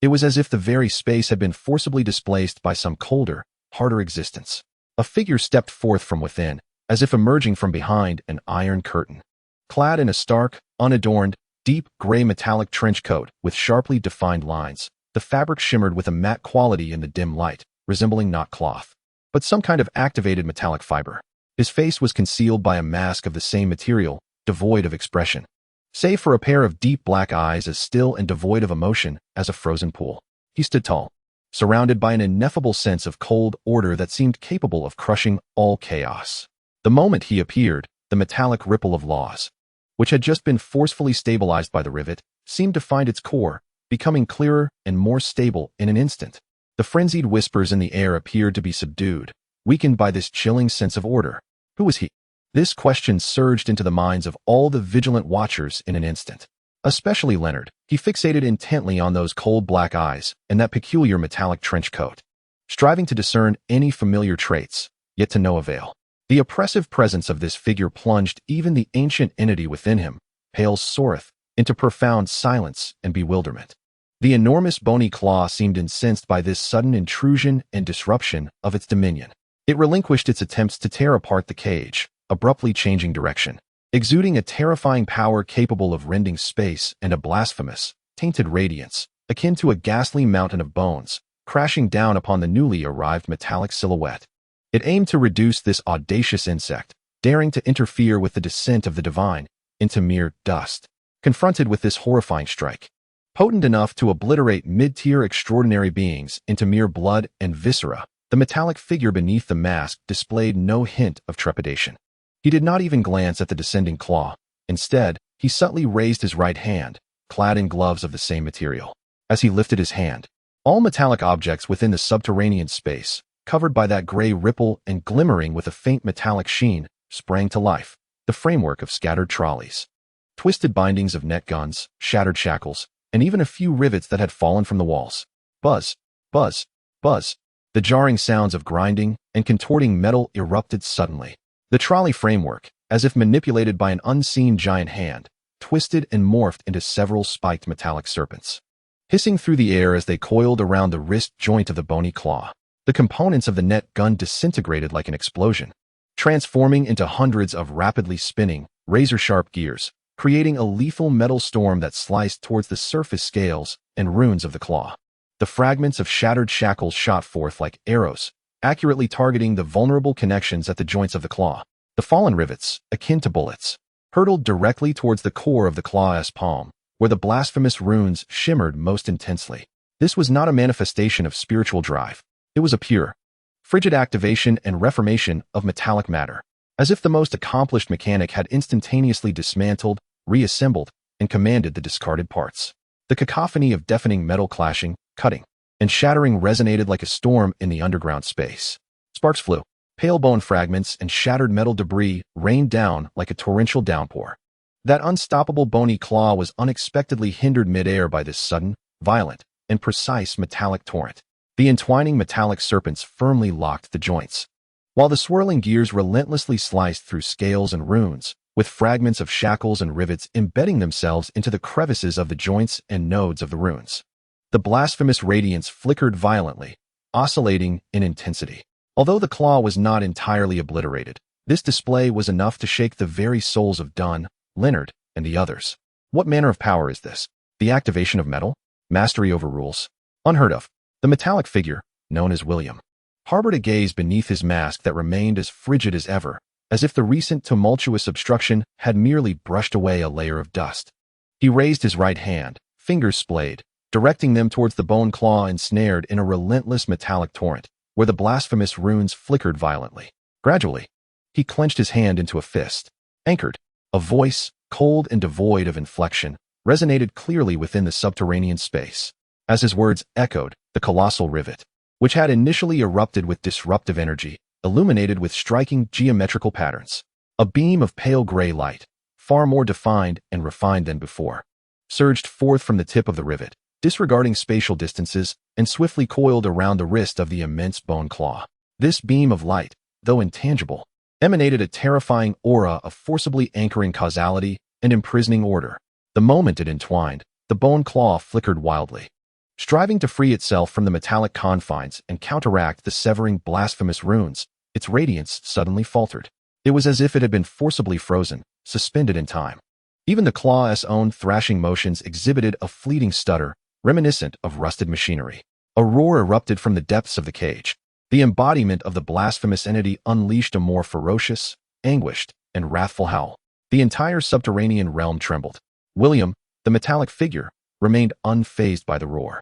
It was as if the very space had been forcibly displaced by some colder, harder existence. A figure stepped forth from within, as if emerging from behind an iron curtain. Clad in a stark, unadorned, deep gray metallic trench coat with sharply defined lines, the fabric shimmered with a matte quality in the dim light, resembling not cloth, but some kind of activated metallic fiber. His face was concealed by a mask of the same material, devoid of expression, save for a pair of deep black eyes as still and devoid of emotion as a frozen pool. He stood tall, surrounded by an ineffable sense of cold order that seemed capable of crushing all chaos. The moment he appeared, the metallic ripple of laws, which had just been forcefully stabilized by the rivet, seemed to find its core, becoming clearer and more stable in an instant. The frenzied whispers in the air appeared to be subdued, weakened by this chilling sense of order. Who was he? This question surged into the minds of all the vigilant watchers in an instant. Especially Leonard. He fixated intently on those cold black eyes and that peculiar metallic trench coat, striving to discern any familiar traits, yet to no avail. The oppressive presence of this figure plunged even the ancient entity within him, pale Soreth, into profound silence and bewilderment. The enormous bony claw seemed incensed by this sudden intrusion and disruption of its dominion. It relinquished its attempts to tear apart the cage, abruptly changing direction, exuding a terrifying power capable of rending space and a blasphemous, tainted radiance, akin to a ghastly mountain of bones, crashing down upon the newly arrived metallic silhouette. It aimed to reduce this audacious insect, daring to interfere with the descent of the divine, into mere dust. Confronted with this horrifying strike, potent enough to obliterate mid-tier extraordinary beings into mere blood and viscera, the metallic figure beneath the mask displayed no hint of trepidation. He did not even glance at the descending claw. Instead, he subtly raised his right hand, clad in gloves of the same material. As he lifted his hand, all metallic objects within the subterranean space, covered by that gray ripple and glimmering with a faint metallic sheen, sprang to life. The framework of scattered trolleys, twisted bindings of net guns, shattered shackles, and even a few rivets that had fallen from the walls. Buzz, buzz, buzz. The jarring sounds of grinding and contorting metal erupted suddenly. The trolley framework, as if manipulated by an unseen giant hand, twisted and morphed into several spiked metallic serpents, hissing through the air as they coiled around the wrist joint of the bony claw. The components of the net gun disintegrated like an explosion, transforming into hundreds of rapidly spinning, razor-sharp gears, creating a lethal metal storm that sliced towards the surface scales and runes of the claw. The fragments of shattered shackles shot forth like arrows, accurately targeting the vulnerable connections at the joints of the claw. The fallen rivets, akin to bullets, hurtled directly towards the core of the claw's palm, where the blasphemous runes shimmered most intensely. This was not a manifestation of spiritual drive. It was a pure, frigid activation and reformation of metallic matter, as if the most accomplished mechanic had instantaneously dismantled, reassembled, and commanded the discarded parts. The cacophony of deafening metal clashing, cutting, and shattering resonated like a storm in the underground space. Sparks flew. Pale bone fragments and shattered metal debris rained down like a torrential downpour. That unstoppable bony claw was unexpectedly hindered midair by this sudden, violent, and precise metallic torrent. The entwining metallic serpents firmly locked the joints, while the swirling gears relentlessly sliced through scales and runes, with fragments of shackles and rivets embedding themselves into the crevices of the joints and nodes of the runes. The blasphemous radiance flickered violently, oscillating in intensity. Although the claw was not entirely obliterated, this display was enough to shake the very souls of Dunn, Leonard, and the others. What manner of power is this? The activation of metal? Mastery over rules? Unheard of. The metallic figure, known as William, harbored a gaze beneath his mask that remained as frigid as ever, as if the recent tumultuous obstruction had merely brushed away a layer of dust. He raised his right hand, fingers splayed, directing them towards the bone claw ensnared in a relentless metallic torrent, where the blasphemous runes flickered violently. Gradually, he clenched his hand into a fist. Anchored, a voice, cold and devoid of inflection, resonated clearly within the subterranean space. As his words echoed, the colossal rivet, which had initially erupted with disruptive energy, illuminated with striking geometrical patterns. A beam of pale gray light, far more defined and refined than before, surged forth from the tip of the rivet, disregarding spatial distances, and swiftly coiled around the wrist of the immense bone claw. This beam of light, though intangible, emanated a terrifying aura of forcibly anchoring causality and imprisoning order. The moment it entwined, the bone claw flickered wildly. Striving to free itself from the metallic confines and counteract the severing blasphemous runes, its radiance suddenly faltered. It was as if it had been forcibly frozen, suspended in time. Even the claw's own thrashing motions exhibited a fleeting stutter, reminiscent of rusted machinery. A roar erupted from the depths of the cage. The embodiment of the blasphemous entity unleashed a more ferocious, anguished, and wrathful howl. The entire subterranean realm trembled. William, the metallic figure, remained unfazed by the roar.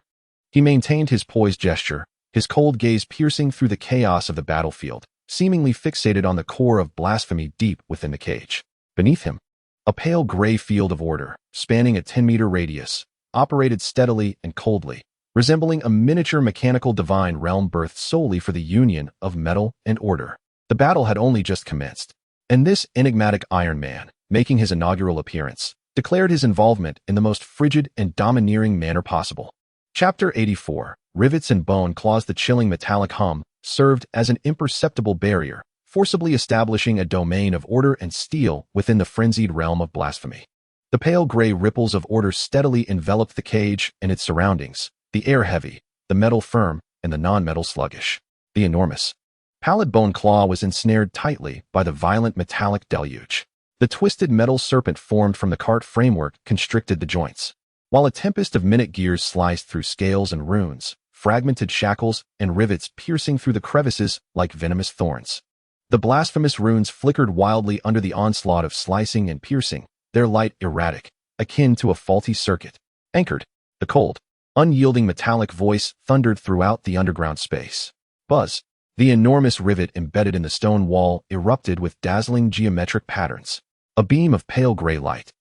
He maintained his poised gesture, his cold gaze piercing through the chaos of the battlefield, seemingly fixated on the core of blasphemy deep within the cage. Beneath him, a pale gray field of order, spanning a 10-meter radius, operated steadily and coldly, resembling a miniature mechanical divine realm birthed solely for the union of metal and order. The battle had only just commenced, and this enigmatic Iron Man, making his inaugural appearance, declared his involvement in the most frigid and domineering manner possible. Chapter 84, Rivets and Bone Claws. The chilling metallic hum served as an imperceptible barrier, forcibly establishing a domain of order and steel within the frenzied realm of blasphemy. The pale gray ripples of order steadily enveloped the cage and its surroundings, the air heavy, the metal firm, and the non-metal sluggish. The enormous, pallid bone claw was ensnared tightly by the violent metallic deluge. The twisted metal serpent formed from the cart framework constricted the joints, while a tempest of minute gears sliced through scales and runes, fragmented shackles and rivets piercing through the crevices like venomous thorns. The blasphemous runes flickered wildly under the onslaught of slicing and piercing, their light erratic, akin to a faulty circuit. Anchored, the cold, unyielding metallic voice thundered throughout the underground space. Buzz, the enormous rivet embedded in the stone wall, erupted with dazzling geometric patterns. A beam of pale gray light,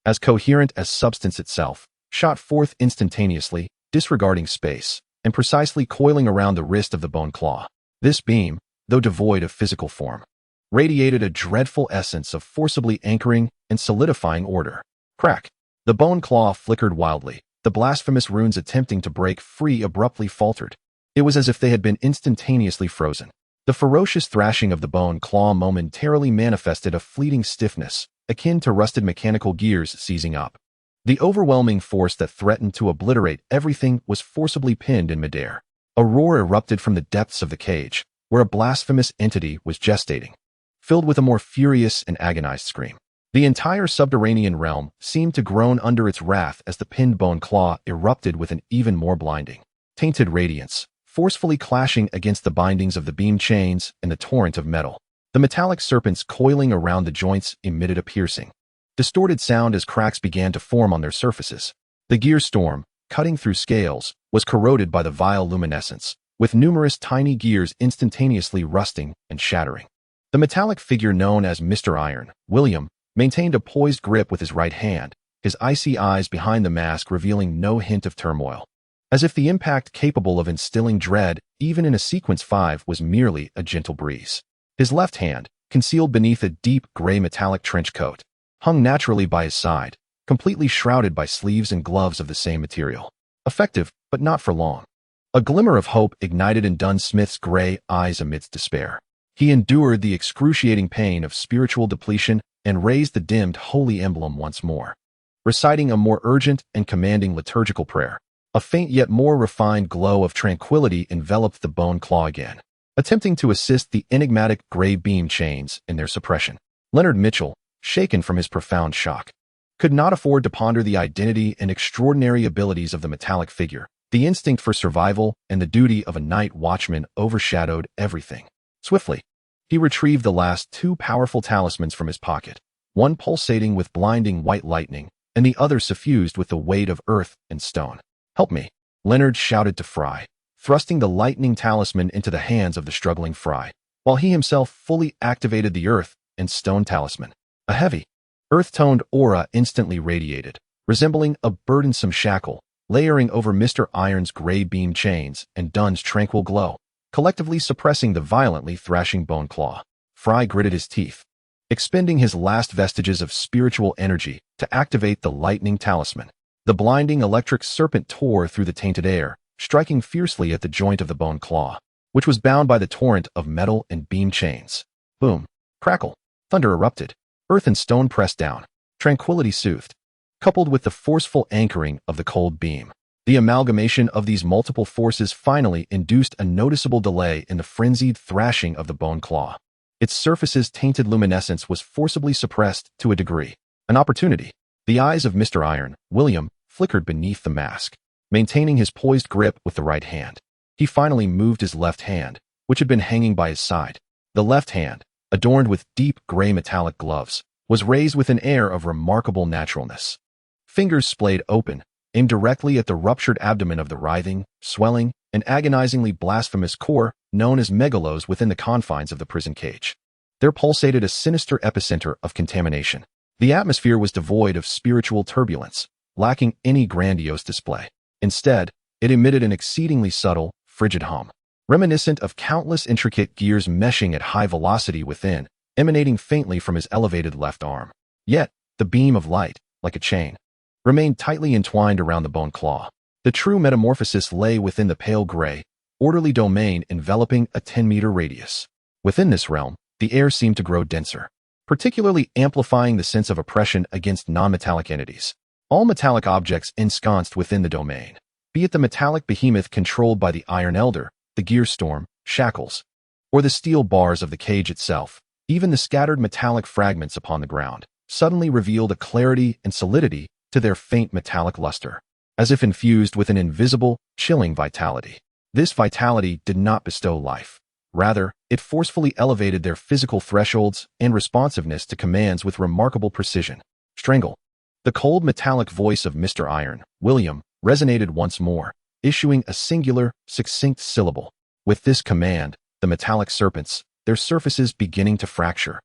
as coherent as substance itself, shot forth instantaneously, disregarding space, and precisely coiling around the wrist of the bone claw. This beam, though devoid of physical form, radiated a dreadful essence of forcibly anchoring and solidifying order. Crack! The bone claw flickered wildly. The blasphemous runes attempting to break free abruptly faltered. It was as if they had been instantaneously frozen. The ferocious thrashing of the bone claw momentarily manifested a fleeting stiffness, akin to rusted mechanical gears seizing up. The overwhelming force that threatened to obliterate everything was forcibly pinned in midair. A roar erupted from the depths of the cage, where a blasphemous entity was gestating, filled with a more furious and agonized scream. The entire subterranean realm seemed to groan under its wrath as the pinned bone claw erupted with an even more blinding, tainted radiance, forcefully clashing against the bindings of the beam chains and the torrent of metal. The metallic serpents coiling around the joints emitted a piercing, distorted sound as cracks began to form on their surfaces. The gear storm, cutting through scales, was corroded by the vile luminescence, with numerous tiny gears instantaneously rusting and shattering. The metallic figure known as Mr. Iron, William, maintained a poised grip with his right hand, his icy eyes behind the mask revealing no hint of turmoil, as if the impact capable of instilling dread, even in a sequence 5, was merely a gentle breeze. His left hand, concealed beneath a deep gray metallic trench coat, hung naturally by his side, completely shrouded by sleeves and gloves of the same material. Effective, but not for long. A glimmer of hope ignited in Dunn Smith's gray eyes amidst despair. He endured the excruciating pain of spiritual depletion and raised the dimmed holy emblem once more, reciting a more urgent and commanding liturgical prayer. A faint yet more refined glow of tranquility enveloped the bone claw again, attempting to assist the enigmatic gray beam chains in their suppression. Leonard Mitchell, shaken from his profound shock, could not afford to ponder the identity and extraordinary abilities of the metallic figure. The instinct for survival and the duty of a night watchman overshadowed everything. Swiftly, he retrieved the last 2 powerful talismans from his pocket, one pulsating with blinding white lightning, and the other suffused with the weight of earth and stone. "Help me," Leonard shouted to Fry, thrusting the lightning talisman into the hands of the struggling Fry. while he himself fully activated the earth and stone talisman. A heavy, earth-toned aura instantly radiated, resembling a burdensome shackle, layering over Mr. Iron's gray beam chains and Dunn's tranquil glow, collectively suppressing the violently thrashing bone claw. Fry gritted his teeth, expending his last vestiges of spiritual energy to activate the lightning talisman. The blinding electric serpent tore through the tainted air, striking fiercely at the joint of the bone claw, which was bound by the torrent of metal and beam chains. Boom, crackle, thunder erupted, earth and stone pressed down, tranquility soothed, coupled with the forceful anchoring of the cold beam. The amalgamation of these multiple forces finally induced a noticeable delay in the frenzied thrashing of the bone claw. Its surface's tainted luminescence was forcibly suppressed to a degree. An opportunity. The eyes of Mr. Iron, William, flickered beneath the mask. Maintaining his poised grip with the right hand, he finally moved his left hand, which had been hanging by his side. The left hand, adorned with deep gray metallic gloves, was raised with an air of remarkable naturalness. Fingers splayed open, aimed directly at the ruptured abdomen of the writhing, swelling, and agonizingly blasphemous core known as megalos within the confines of the prison cage. There pulsated a sinister epicenter of contamination. The atmosphere was devoid of spiritual turbulence, lacking any grandiose display. Instead, it emitted an exceedingly subtle, frigid hum, reminiscent of countless intricate gears meshing at high velocity within, emanating faintly from his elevated left arm. Yet, the beam of light, like a chain, remained tightly entwined around the bone claw. The true metamorphosis lay within the pale gray, orderly domain enveloping a 10-meter radius. Within this realm, the air seemed to grow denser, particularly amplifying the sense of oppression against non-metallic entities. All metallic objects ensconced within the domain, be it the metallic behemoth controlled by the Iron Elder, the gear storm, shackles, or the steel bars of the cage itself, even the scattered metallic fragments upon the ground, suddenly revealed a clarity and solidity to their faint metallic luster, as if infused with an invisible, chilling vitality. This vitality did not bestow life. Rather, it forcefully elevated their physical thresholds and responsiveness to commands with remarkable precision. Strangle. The cold metallic voice of Mr. Iron, William, resonated once more, issuing a singular, succinct syllable. With this command, the metallic serpents, their surfaces beginning to fracture,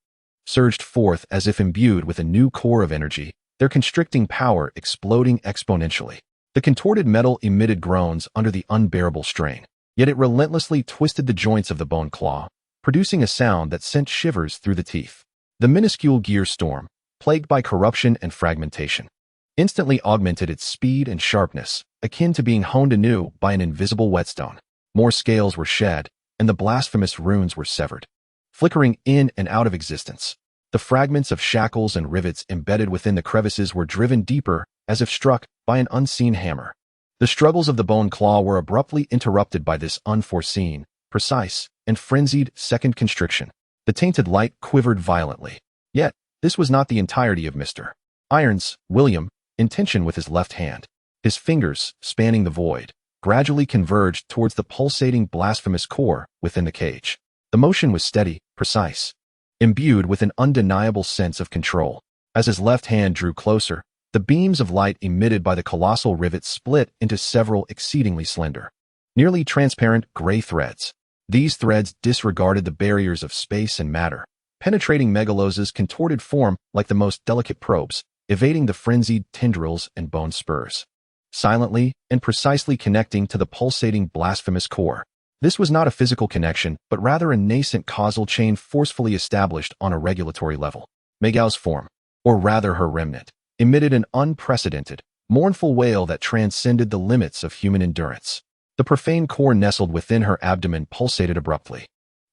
surged forth as if imbued with a new core of energy, their constricting power exploding exponentially. The contorted metal emitted groans under the unbearable strain, yet it relentlessly twisted the joints of the bone claw, producing a sound that sent shivers through the teeth. The minuscule gear storm, plagued by corruption and fragmentation, instantly augmented its speed and sharpness, akin to being honed anew by an invisible whetstone. More scales were shed, and the blasphemous runes were severed, flickering in and out of existence. The fragments of shackles and rivets embedded within the crevices were driven deeper, as if struck by an unseen hammer. The struggles of the bone claw were abruptly interrupted by this unforeseen, precise, and frenzied second constriction. The tainted light quivered violently. Yet, this was not the entirety of Mr. Iron's, William, intention with his left hand. His fingers, spanning the void, gradually converged towards the pulsating blasphemous core within the cage. The motion was steady, precise, imbued with an undeniable sense of control. As his left hand drew closer, the beams of light emitted by the colossal rivet split into several exceedingly slender, nearly transparent gray threads. These threads disregarded the barriers of space and matter, penetrating Megalos's contorted form like the most delicate probes, evading the frenzied tendrils and bone spurs, silently and precisely connecting to the pulsating blasphemous core. This was not a physical connection, but rather a nascent causal chain forcefully established on a regulatory level. Megao's form, or rather her remnant, emitted an unprecedented, mournful wail that transcended the limits of human endurance. The profane core nestled within her abdomen pulsated abruptly,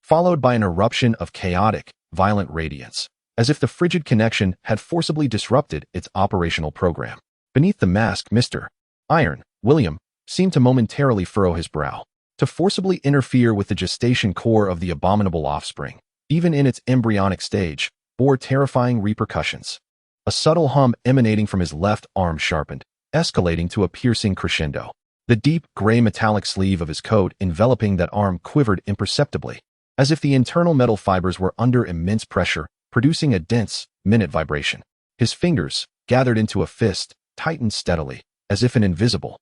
followed by an eruption of chaotic, violent radiance, as if the frigid connection had forcibly disrupted its operational program. Beneath the mask, Mr. Iron, William, seemed to momentarily furrow his brow, to forcibly interfere with the gestation core of the abominable offspring, even in its embryonic stage, bore terrifying repercussions. A subtle hum emanating from his left arm sharpened, escalating to a piercing crescendo. The deep, gray metallic sleeve of his coat enveloping that arm quivered imperceptibly, as if the internal metal fibers were under immense pressure, producing a dense, minute vibration. His fingers, gathered into a fist, tightened steadily, as if an invisible,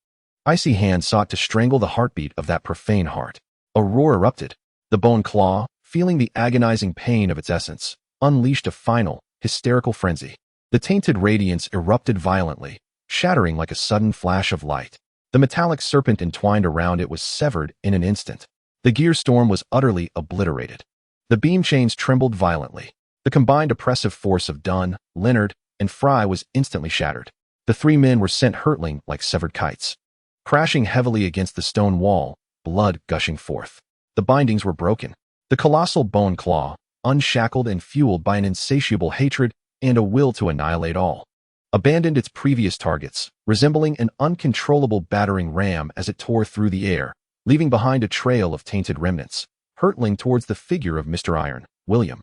icy hand sought to strangle the heartbeat of that profane heart. A roar erupted. The bone claw, feeling the agonizing pain of its essence, unleashed a final, hysterical frenzy. The tainted radiance erupted violently, shattering like a sudden flash of light. The metallic serpent entwined around it was severed in an instant. The gear storm was utterly obliterated. The beam chains trembled violently. The combined oppressive force of Dunn, Leonard, and Fry was instantly shattered. The three men were sent hurtling like severed kites, crashing heavily against the stone wall, blood gushing forth. The bindings were broken. The colossal bone claw, unshackled and fueled by an insatiable hatred and a will to annihilate all, abandoned its previous targets, resembling an uncontrollable battering ram as it tore through the air, leaving behind a trail of tainted remnants, hurtling towards the figure of Mr. Iron, William,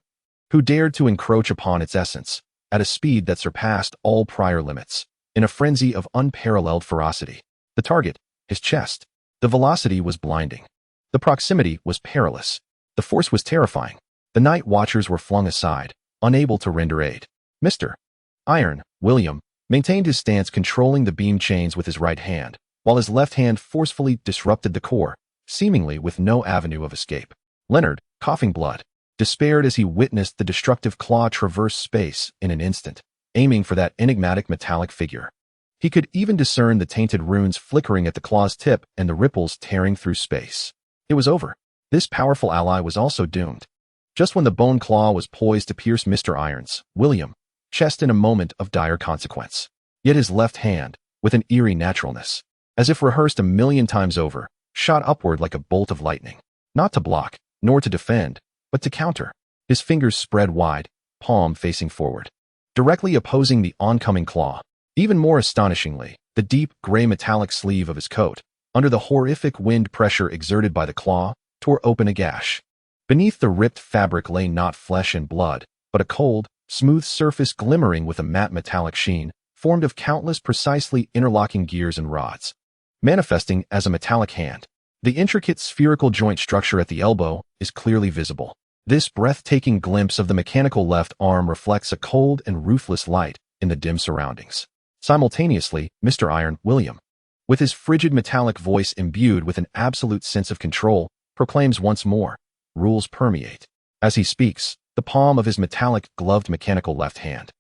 who dared to encroach upon its essence, at a speed that surpassed all prior limits, in a frenzy of unparalleled ferocity. The target, his chest. The velocity was blinding. The proximity was perilous. The force was terrifying. The night watchers were flung aside, unable to render aid. Mr. Iron, William, maintained his stance, controlling the beam chains with his right hand, while his left hand forcefully disrupted the core, seemingly with no avenue of escape. Leonard, coughing blood, despaired as he witnessed the destructive claw traverse space in an instant, aiming for that enigmatic metallic figure. He could even discern the tainted runes flickering at the claw's tip and the ripples tearing through space. It was over. This powerful ally was also doomed. Just when the bone claw was poised to pierce Mr. Iron's, William, chest in a moment of dire consequence. Yet his left hand, with an eerie naturalness, as if rehearsed a million times over, shot upward like a bolt of lightning, not to block, nor to defend, but to counter. His fingers spread wide, palm facing forward, directly opposing the oncoming claw. Even more astonishingly, the deep, gray metallic sleeve of his coat, under the horrific wind pressure exerted by the claw, tore open a gash. Beneath the ripped fabric lay not flesh and blood, but a cold, smooth surface glimmering with a matte metallic sheen, formed of countless precisely interlocking gears and rods, manifesting as a metallic hand. The intricate spherical joint structure at the elbow is clearly visible. This breathtaking glimpse of the mechanical left arm reflects a cold and ruthless light in the dim surroundings. Simultaneously, Mr. Iron, William, with his frigid metallic voice imbued with an absolute sense of control, proclaims once more, "Rules permeate." As he speaks, the palm of his metallic gloved mechanical left hand,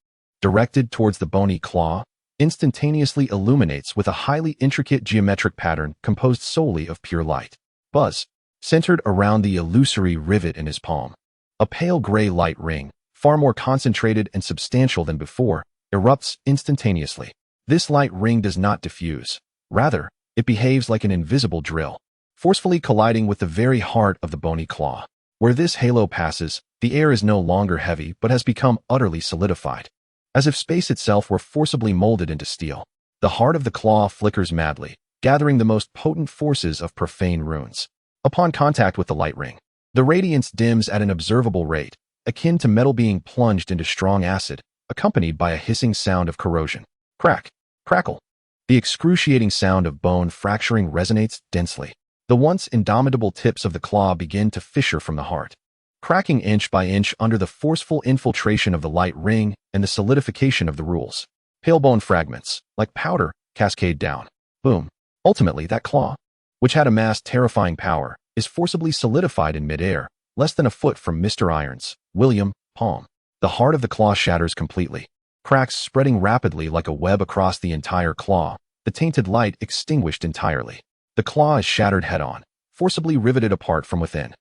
directed towards the bony claw, instantaneously illuminates with a highly intricate geometric pattern composed solely of pure light. Buzz, centered around the illusory rivet in his palm. A pale gray light ring, far more concentrated and substantial than before, erupts instantaneously. This light ring does not diffuse. Rather, it behaves like an invisible drill, forcefully colliding with the very heart of the bony claw. Where this halo passes, the air is no longer heavy but has become utterly solidified, as if space itself were forcibly molded into steel. The heart of the claw flickers madly, gathering the most potent forces of profane runes. Upon contact with the light ring, the radiance dims at an observable rate, akin to metal being plunged into strong acid, accompanied by a hissing sound of corrosion. Crack, crackle. The excruciating sound of bone fracturing resonates densely. The once indomitable tips of the claw begin to fissure from the heart, cracking inch by inch under the forceful infiltration of the light ring and the solidification of the rules. Pale bone fragments, like powder, cascade down. Boom. Ultimately, that claw, which had amassed terrifying power, is forcibly solidified in midair, less than a foot from Mr. Iron's, William, palm. The heart of the claw shatters completely, cracks spreading rapidly like a web across the entire claw, the tainted light extinguished entirely. The claw is shattered head-on, forcibly riveted apart from within.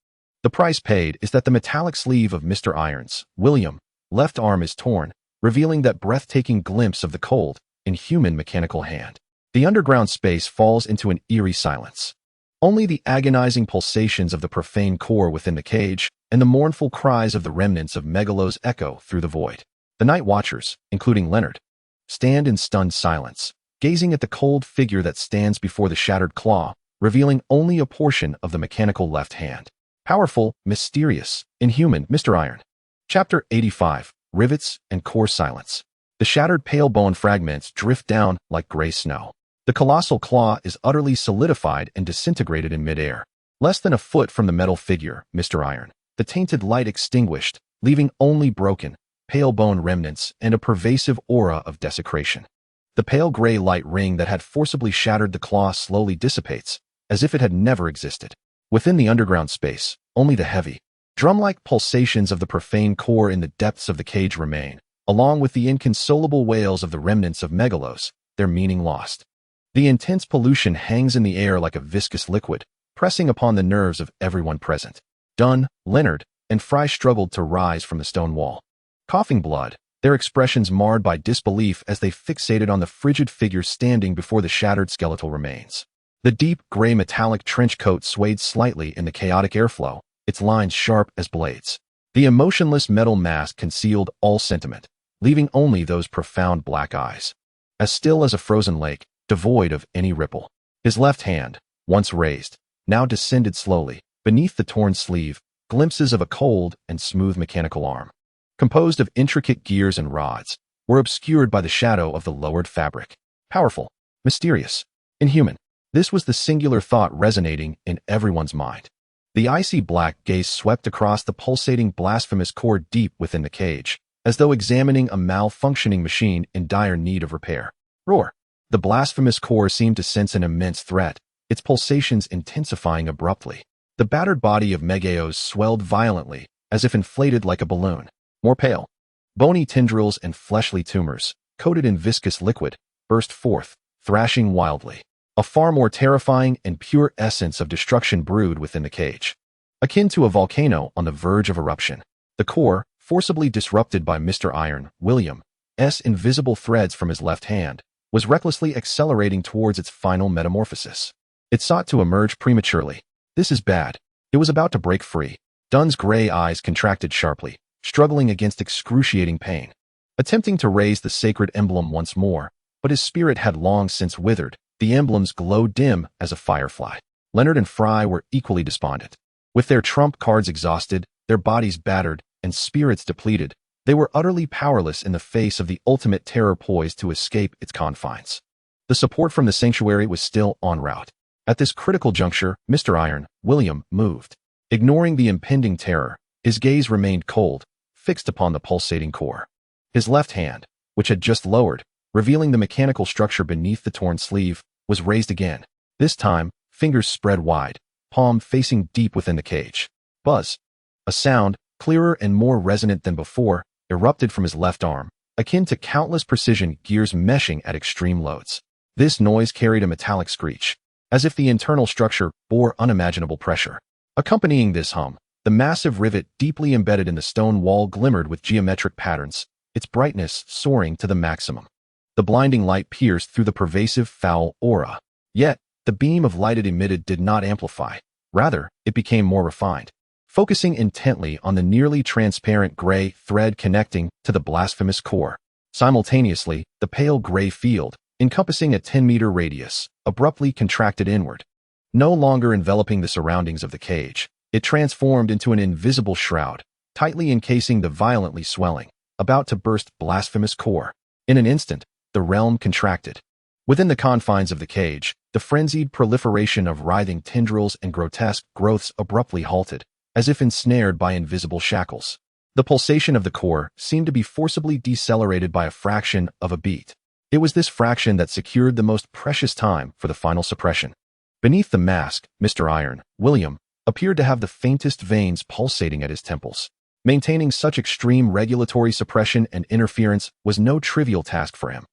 The price paid is that the metallic sleeve of Mr. Iron's, William, left arm is torn, revealing that breathtaking glimpse of the cold, inhuman mechanical hand. The underground space falls into an eerie silence. Only the agonizing pulsations of the profane core within the cage and the mournful cries of the remnants of Megalos echo through the void. The night watchers, including Leonard, stand in stunned silence, gazing at the cold figure that stands before the shattered claw, revealing only a portion of the mechanical left hand. Powerful, mysterious, inhuman, Mr. Iron. Chapter 85, Rivets and Core Silence. The shattered pale bone fragments drift down like gray snow. The colossal claw is utterly solidified and disintegrated in midair. Less than a foot from the metal figure, Mr. Iron, the tainted light extinguished, leaving only broken, pale bone remnants and a pervasive aura of desecration. The pale gray light ring that had forcibly shattered the claw slowly dissipates, as if it had never existed. Within the underground space, only the heavy, Drum-like pulsations of the profane core in the depths of the cage remain, along with the inconsolable wails of the remnants of megalos, their meaning lost. The intense pollution hangs in the air like a viscous liquid, pressing upon the nerves of everyone present. Dunn, Leonard, and Fry struggled to rise from the stone wall. Coughing blood, their expressions marred by disbelief as they fixated on the frigid figure standing before the shattered skeletal remains. The deep, gray metallic trench coat swayed slightly in the chaotic airflow, its lines sharp as blades. The emotionless metal mask concealed all sentiment, leaving only those profound black eyes. As still as a frozen lake, devoid of any ripple. His left hand, once raised, now descended slowly. Beneath the torn sleeve, glimpses of a cold and smooth mechanical arm, composed of intricate gears and rods, were obscured by the shadow of the lowered fabric. Powerful, mysterious, inhuman. This was the singular thought resonating in everyone's mind. The icy black gaze swept across the pulsating blasphemous core deep within the cage, as though examining a malfunctioning machine in dire need of repair. Roar! The blasphemous core seemed to sense an immense threat, its pulsations intensifying abruptly. The battered body of Megaos swelled violently, as if inflated like a balloon. More pale. Bony tendrils and fleshly tumors, coated in viscous liquid, burst forth, thrashing wildly. A far more terrifying and pure essence of destruction brewed within the cage. Akin to a volcano on the verge of eruption. The core, forcibly disrupted by Mr. Iron, William's invisible threads from his left hand, was recklessly accelerating towards its final metamorphosis. It sought to emerge prematurely. This is bad. It was about to break free. Dunn's gray eyes contracted sharply, struggling against excruciating pain. Attempting to raise the sacred emblem once more, but his spirit had long since withered. The emblems glowed dim as a firefly. Leonard and Fry were equally despondent. With their trump cards exhausted, their bodies battered, and spirits depleted, they were utterly powerless in the face of the ultimate terror poised to escape its confines. The support from the sanctuary was still en route. At this critical juncture, Mr. Iron, William, moved. Ignoring the impending terror, his gaze remained cold, fixed upon the pulsating core. His left hand, which had just lowered, revealing the mechanical structure beneath the torn sleeve, was raised again. This time, fingers spread wide, palm facing deep within the cage. Buzz. A sound, clearer and more resonant than before, erupted from his left arm, akin to countless precision gears meshing at extreme loads. This noise carried a metallic screech, as if the internal structure bore unimaginable pressure. Accompanying this hum, the massive rivet deeply embedded in the stone wall glimmered with geometric patterns, its brightness soaring to the maximum. The blinding light pierced through the pervasive foul aura. Yet, the beam of light it emitted did not amplify. Rather, it became more refined. Focusing intently on the nearly transparent gray thread connecting to the blasphemous core. Simultaneously, the pale gray field, encompassing a 10-meter radius, abruptly contracted inward. No longer enveloping the surroundings of the cage, it transformed into an invisible shroud, tightly encasing the violently swelling, about to burst blasphemous core. In an instant, the realm contracted. Within the confines of the cage, the frenzied proliferation of writhing tendrils and grotesque growths abruptly halted, as if ensnared by invisible shackles. The pulsation of the core seemed to be forcibly decelerated by a fraction of a beat. It was this fraction that secured the most precious time for the final suppression. Beneath the mask, Mr. Iron, William, appeared to have the faintest veins pulsating at his temples. Maintaining such extreme regulatory suppression and interference was no trivial task for him.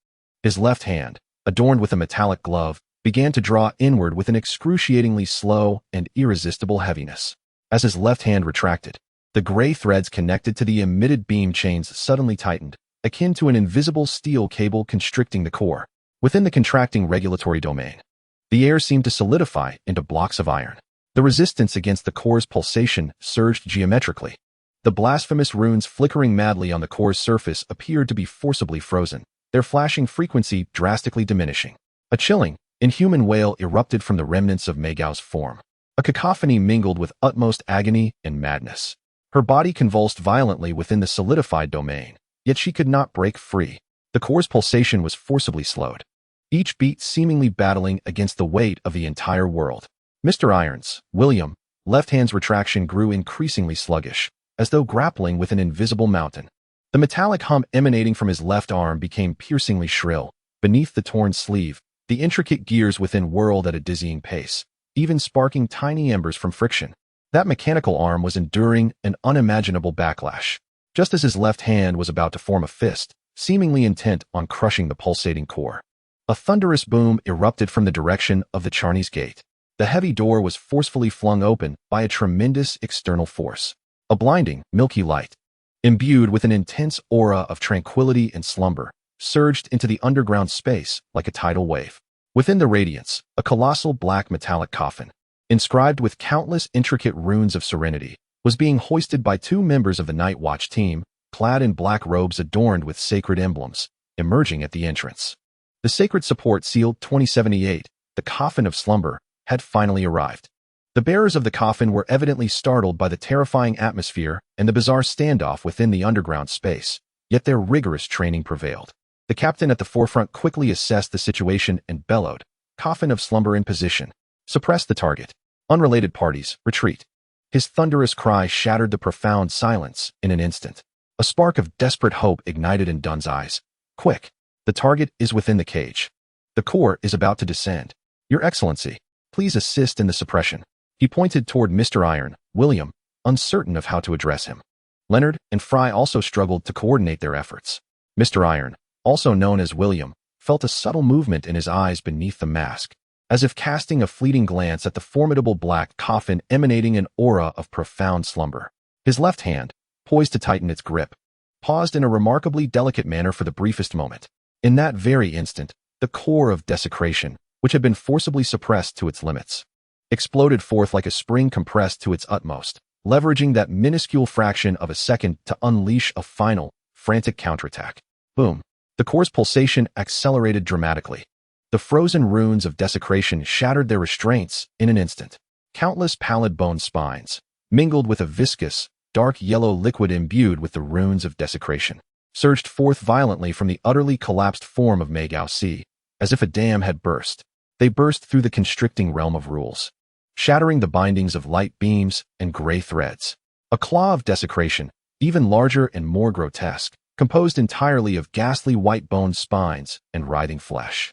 His left hand, adorned with a metallic glove, began to draw inward with an excruciatingly slow and irresistible heaviness. As his left hand retracted, the gray threads connected to the emitted beam chains suddenly tightened, akin to an invisible steel cable constricting the core. Within the contracting regulatory domain, the air seemed to solidify into blocks of iron. The resistance against the core's pulsation surged geometrically. The blasphemous runes flickering madly on the core's surface appeared to be forcibly frozen, their flashing frequency drastically diminishing. A chilling, inhuman wail erupted from the remnants of Megao's form. A cacophony mingled with utmost agony and madness. Her body convulsed violently within the solidified domain, yet she could not break free. The core's pulsation was forcibly slowed, each beat seemingly battling against the weight of the entire world. Mr. Iron's, William, left hand's retraction grew increasingly sluggish, as though grappling with an invisible mountain. The metallic hum emanating from his left arm became piercingly shrill. Beneath the torn sleeve, the intricate gears within whirled at a dizzying pace, even sparking tiny embers from friction. That mechanical arm was enduring an unimaginable backlash, just as his left hand was about to form a fist, seemingly intent on crushing the pulsating core. A thunderous boom erupted from the direction of the Charney's gate. The heavy door was forcefully flung open by a tremendous external force. A blinding, milky light, imbued with an intense aura of tranquility and slumber, surged into the underground space like a tidal wave. Within the radiance, a colossal black metallic coffin, inscribed with countless intricate runes of serenity, was being hoisted by two members of the Night Watch team, clad in black robes adorned with sacred emblems, emerging at the entrance. The sacred support sealed 2078, the coffin of slumber, had finally arrived. The bearers of the coffin were evidently startled by the terrifying atmosphere and the bizarre standoff within the underground space, yet their rigorous training prevailed. The captain at the forefront quickly assessed the situation and bellowed, "Coffin of slumber in position. Suppress the target. Unrelated parties, retreat." His thunderous cry shattered the profound silence in an instant. A spark of desperate hope ignited in Dunn's eyes. "Quick! The target is within the cage. The core is about to descend. Your Excellency, please assist in the suppression." He pointed toward Mr. Iron, William, uncertain of how to address him. Leonard and Fry also struggled to coordinate their efforts. Mr. Iron, also known as William, felt a subtle movement in his eyes beneath the mask, as if casting a fleeting glance at the formidable black coffin emanating an aura of profound slumber. His left hand, poised to tighten its grip, paused in a remarkably delicate manner for the briefest moment. In that very instant, the core of desecration, which had been forcibly suppressed to its limits, exploded forth like a spring compressed to its utmost, leveraging that minuscule fraction of a second to unleash a final, frantic counterattack. Boom! The core's pulsation accelerated dramatically. The frozen runes of desecration shattered their restraints in an instant. Countless pallid bone spines, mingled with a viscous, dark yellow liquid imbued with the runes of desecration, surged forth violently from the utterly collapsed form of Magao C, as if a dam had burst. They burst through the constricting realm of rules, shattering the bindings of light beams and gray threads. A claw of desecration, even larger and more grotesque, composed entirely of ghastly white-boned spines and writhing flesh,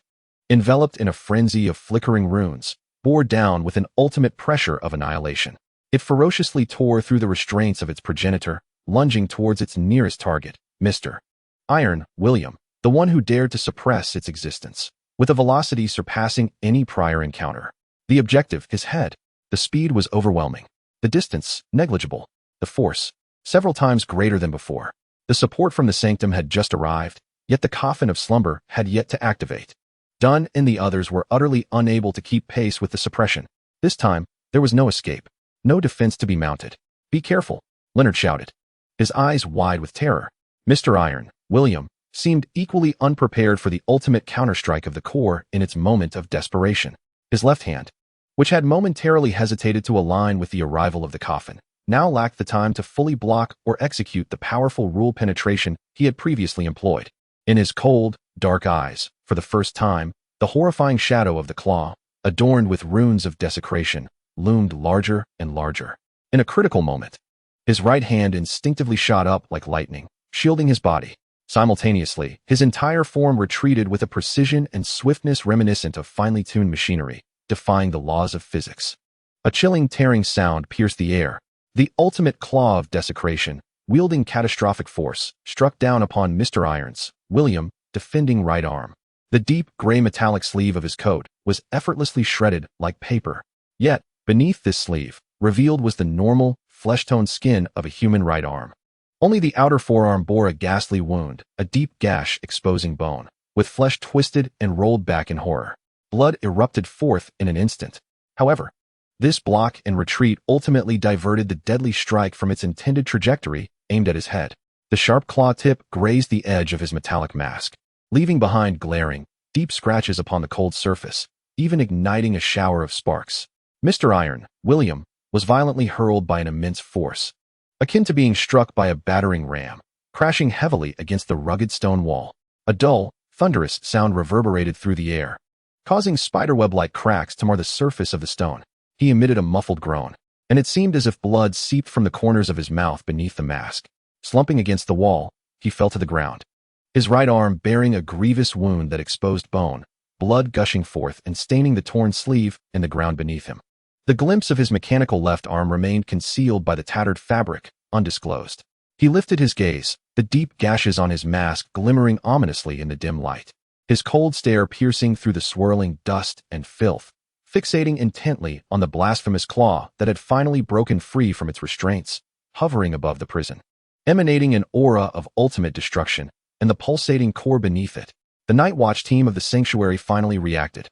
enveloped in a frenzy of flickering runes, bore down with an ultimate pressure of annihilation. It ferociously tore through the restraints of its progenitor, lunging towards its nearest target, Mr. Iron, William, the one who dared to suppress its existence, with a velocity surpassing any prior encounter. The objective, his head. The speed was overwhelming. The distance, negligible. The force, several times greater than before. The support from the sanctum had just arrived, yet the coffin of slumber had yet to activate. Dunn and the others were utterly unable to keep pace with the suppression. This time, there was no escape, no defense to be mounted. "Be careful," Leonard shouted, his eyes wide with terror. Mr. Iron, William, seemed equally unprepared for the ultimate counterstrike of the core in its moment of desperation. His left hand, which had momentarily hesitated to align with the arrival of the coffin, now lacked the time to fully block or execute the powerful rule penetration he had previously employed. In his cold, dark eyes, for the first time, the horrifying shadow of the claw, adorned with runes of desecration, loomed larger and larger. In a critical moment, his right hand instinctively shot up like lightning, shielding his body. Simultaneously, his entire form retreated with a precision and swiftness reminiscent of finely tuned machinery, defying the laws of physics. A chilling, tearing sound pierced the air. The ultimate claw of desecration, wielding catastrophic force, struck down upon Mr. Iron's, William, defending right arm. The deep, gray metallic sleeve of his coat was effortlessly shredded like paper. Yet, beneath this sleeve, revealed was the normal, flesh-toned skin of a human right arm. Only the outer forearm bore a ghastly wound, a deep gash exposing bone, with flesh twisted and rolled back in horror. Blood erupted forth in an instant. However, this block and retreat ultimately diverted the deadly strike from its intended trajectory, aimed at his head. The sharp claw tip grazed the edge of his metallic mask, leaving behind glaring, deep scratches upon the cold surface, even igniting a shower of sparks. Mr. Iron, William, was violently hurled by an immense force, akin to being struck by a battering ram, crashing heavily against the rugged stone wall. A dull, thunderous sound reverberated through the air, causing spiderweb-like cracks to mar the surface of the stone. He emitted a muffled groan, and it seemed as if blood seeped from the corners of his mouth beneath the mask. Slumping against the wall, he fell to the ground, his right arm bearing a grievous wound that exposed bone, blood gushing forth and staining the torn sleeve and the ground beneath him. The glimpse of his mechanical left arm remained concealed by the tattered fabric, undisclosed. He lifted his gaze, the deep gashes on his mask glimmering ominously in the dim light. His cold stare piercing through the swirling dust and filth, fixating intently on the blasphemous claw that had finally broken free from its restraints, hovering above the prison. Emanating an aura of ultimate destruction and the pulsating core beneath it, the Night Watch team of the sanctuary finally reacted.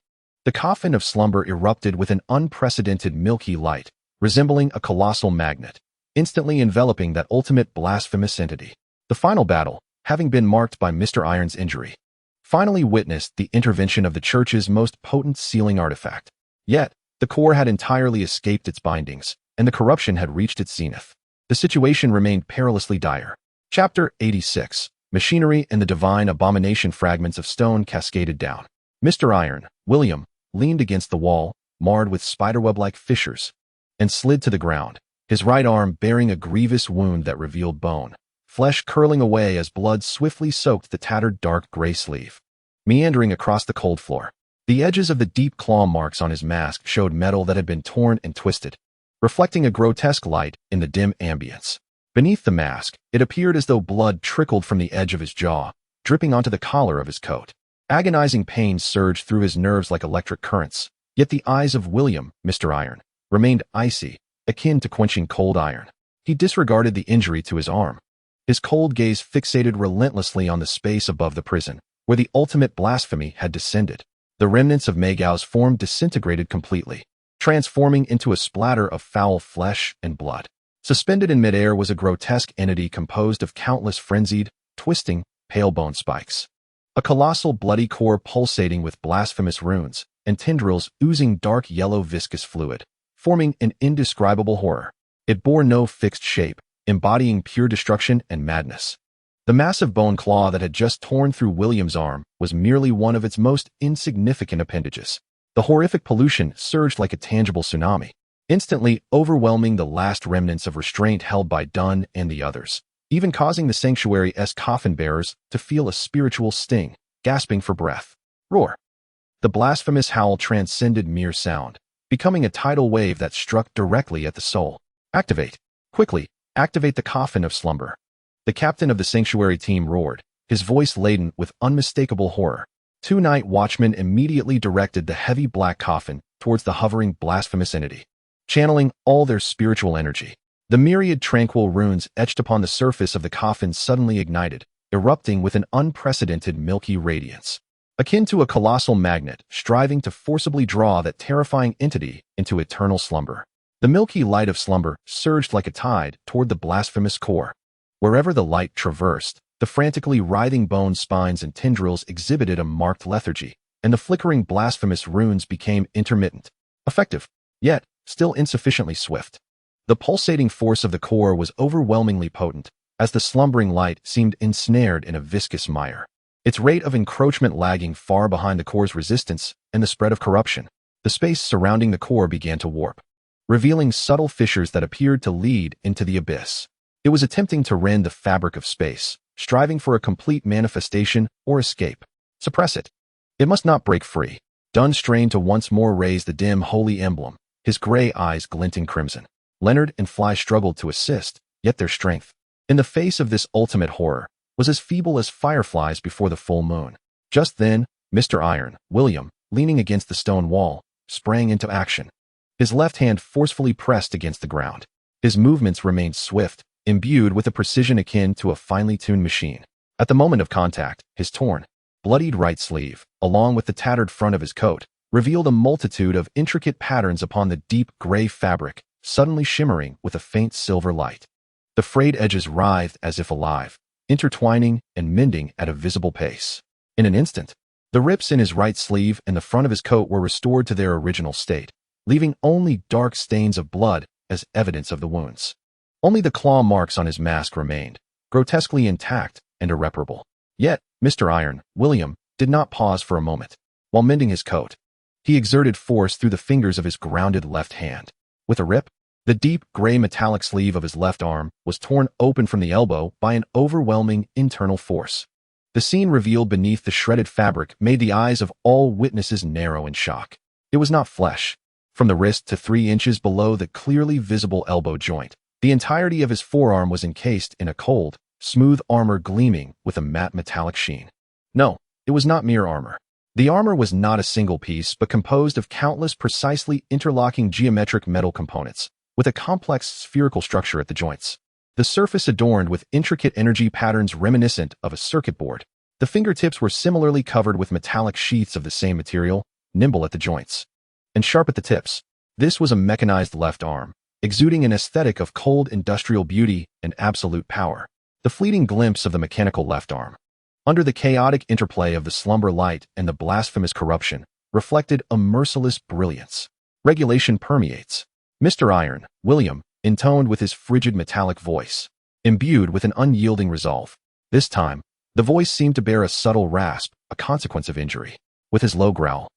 The coffin of slumber erupted with an unprecedented milky light, resembling a colossal magnet, instantly enveloping that ultimate blasphemous entity. The final battle, having been marked by Mr. Iron's injury, finally witnessed the intervention of the church's most potent sealing artifact. Yet, the core had entirely escaped its bindings, and the corruption had reached its zenith. The situation remained perilously dire. Chapter 86. Machinery and the divine abomination. Fragments of stone cascaded down. Mr. Iron, William, leaned against the wall, marred with spiderweb-like fissures, and slid to the ground, his right arm bearing a grievous wound that revealed bone, flesh curling away as blood swiftly soaked the tattered dark gray sleeve. Meandering across the cold floor, the edges of the deep claw marks on his mask showed metal that had been torn and twisted, reflecting a grotesque light in the dim ambience. Beneath the mask, it appeared as though blood trickled from the edge of his jaw, dripping onto the collar of his coat. Agonizing pain surged through his nerves like electric currents, yet the eyes of William, Mr. Iron, remained icy, akin to quenching cold iron. He disregarded the injury to his arm. His cold gaze fixated relentlessly on the space above the prison, where the ultimate blasphemy had descended. The remnants of Magau's form disintegrated completely, transforming into a splatter of foul flesh and blood. Suspended in midair was a grotesque entity composed of countless frenzied, twisting, pale bone spikes. A colossal bloody core pulsating with blasphemous runes, and tendrils oozing dark yellow viscous fluid, forming an indescribable horror. It bore no fixed shape, embodying pure destruction and madness. The massive bone claw that had just torn through William's arm was merely one of its most insignificant appendages. The horrific pollution surged like a tangible tsunami, instantly overwhelming the last remnants of restraint held by Dunn and the others, even causing the sanctuary's coffin bearers to feel a spiritual sting, gasping for breath. Roar! The blasphemous howl transcended mere sound, becoming a tidal wave that struck directly at the soul. Activate! Quickly, activate the coffin of slumber. The captain of the sanctuary team roared, his voice laden with unmistakable horror. Two night watchmen immediately directed the heavy black coffin towards the hovering blasphemous entity, channeling all their spiritual energy. The myriad tranquil runes etched upon the surface of the coffin suddenly ignited, erupting with an unprecedented milky radiance, akin to a colossal magnet striving to forcibly draw that terrifying entity into eternal slumber. The milky light of slumber surged like a tide toward the blasphemous core. Wherever the light traversed, the frantically writhing bone spines and tendrils exhibited a marked lethargy, and the flickering blasphemous runes became intermittent, effective, yet still insufficiently swift. The pulsating force of the core was overwhelmingly potent, as the slumbering light seemed ensnared in a viscous mire, its rate of encroachment lagging far behind the core's resistance and the spread of corruption. The space surrounding the core began to warp, revealing subtle fissures that appeared to lead into the abyss. It was attempting to rend the fabric of space, striving for a complete manifestation or escape. Suppress it. It must not break free. Dunn strained to once more raise the dim holy emblem, his gray eyes glinting crimson. Leonard and Fly struggled to assist, yet their strength, in the face of this ultimate horror, was as feeble as fireflies before the full moon. Just then, Mr. Iron, William, leaning against the stone wall, sprang into action. His left hand forcefully pressed against the ground. His movements remained swift, imbued with a precision akin to a finely tuned machine. At the moment of contact, his torn, bloodied right sleeve, along with the tattered front of his coat, revealed a multitude of intricate patterns upon the deep gray fabric, suddenly shimmering with a faint silver light. The frayed edges writhed as if alive, intertwining and mending at a visible pace. In an instant, the rips in his right sleeve and the front of his coat were restored to their original state, leaving only dark stains of blood as evidence of the wounds. Only the claw marks on his mask remained, grotesquely intact and irreparable. Yet, Mr. Iron, William, did not pause for a moment. While mending his coat, he exerted force through the fingers of his grounded left hand. With a rip, the deep gray metallic sleeve of his left arm was torn open from the elbow by an overwhelming internal force. The scene revealed beneath the shredded fabric made the eyes of all witnesses narrow in shock. It was not flesh. from the wrist to 3 inches below the clearly visible elbow joint. The entirety of his forearm was encased in a cold, smooth armor gleaming with a matte metallic sheen. No, it was not mere armor. The armor was not a single piece, but composed of countless precisely interlocking geometric metal components, with a complex spherical structure at the joints. The surface adorned with intricate energy patterns reminiscent of a circuit board. The fingertips were similarly covered with metallic sheaths of the same material, nimble at the joints and sharp at the tips. This was a mechanized left arm, exuding an aesthetic of cold industrial beauty and absolute power. The fleeting glimpse of the mechanical left arm, under the chaotic interplay of the slumber light and the blasphemous corruption, reflected a merciless brilliance. Regulation permeates. Mr. Iron, William, intoned with his frigid metallic voice, imbued with an unyielding resolve. This time, the voice seemed to bear a subtle rasp, a consequence of injury. With his low growl,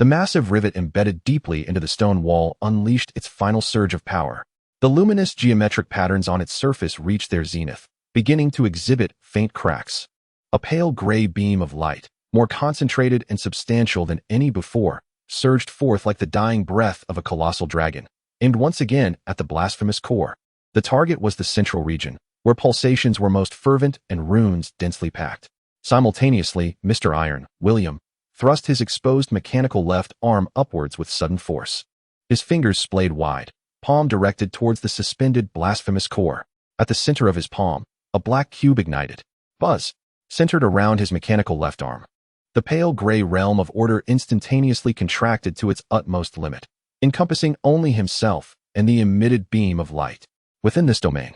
the massive rivet embedded deeply into the stone wall unleashed its final surge of power. The luminous geometric patterns on its surface reached their zenith, beginning to exhibit faint cracks. A pale gray beam of light, more concentrated and substantial than any before, surged forth like the dying breath of a colossal dragon, aimed once again at the blasphemous core. The target was the central region, where pulsations were most fervent and runes densely packed. Simultaneously, Mr. Iron, William, thrust his exposed mechanical left arm upwards with sudden force. His fingers splayed wide, palm directed towards the suspended blasphemous core. At the center of his palm, a black cube ignited. Buzz, centered around his mechanical left arm. The pale gray realm of order instantaneously contracted to its utmost limit, encompassing only himself and the emitted beam of light. Within this domain,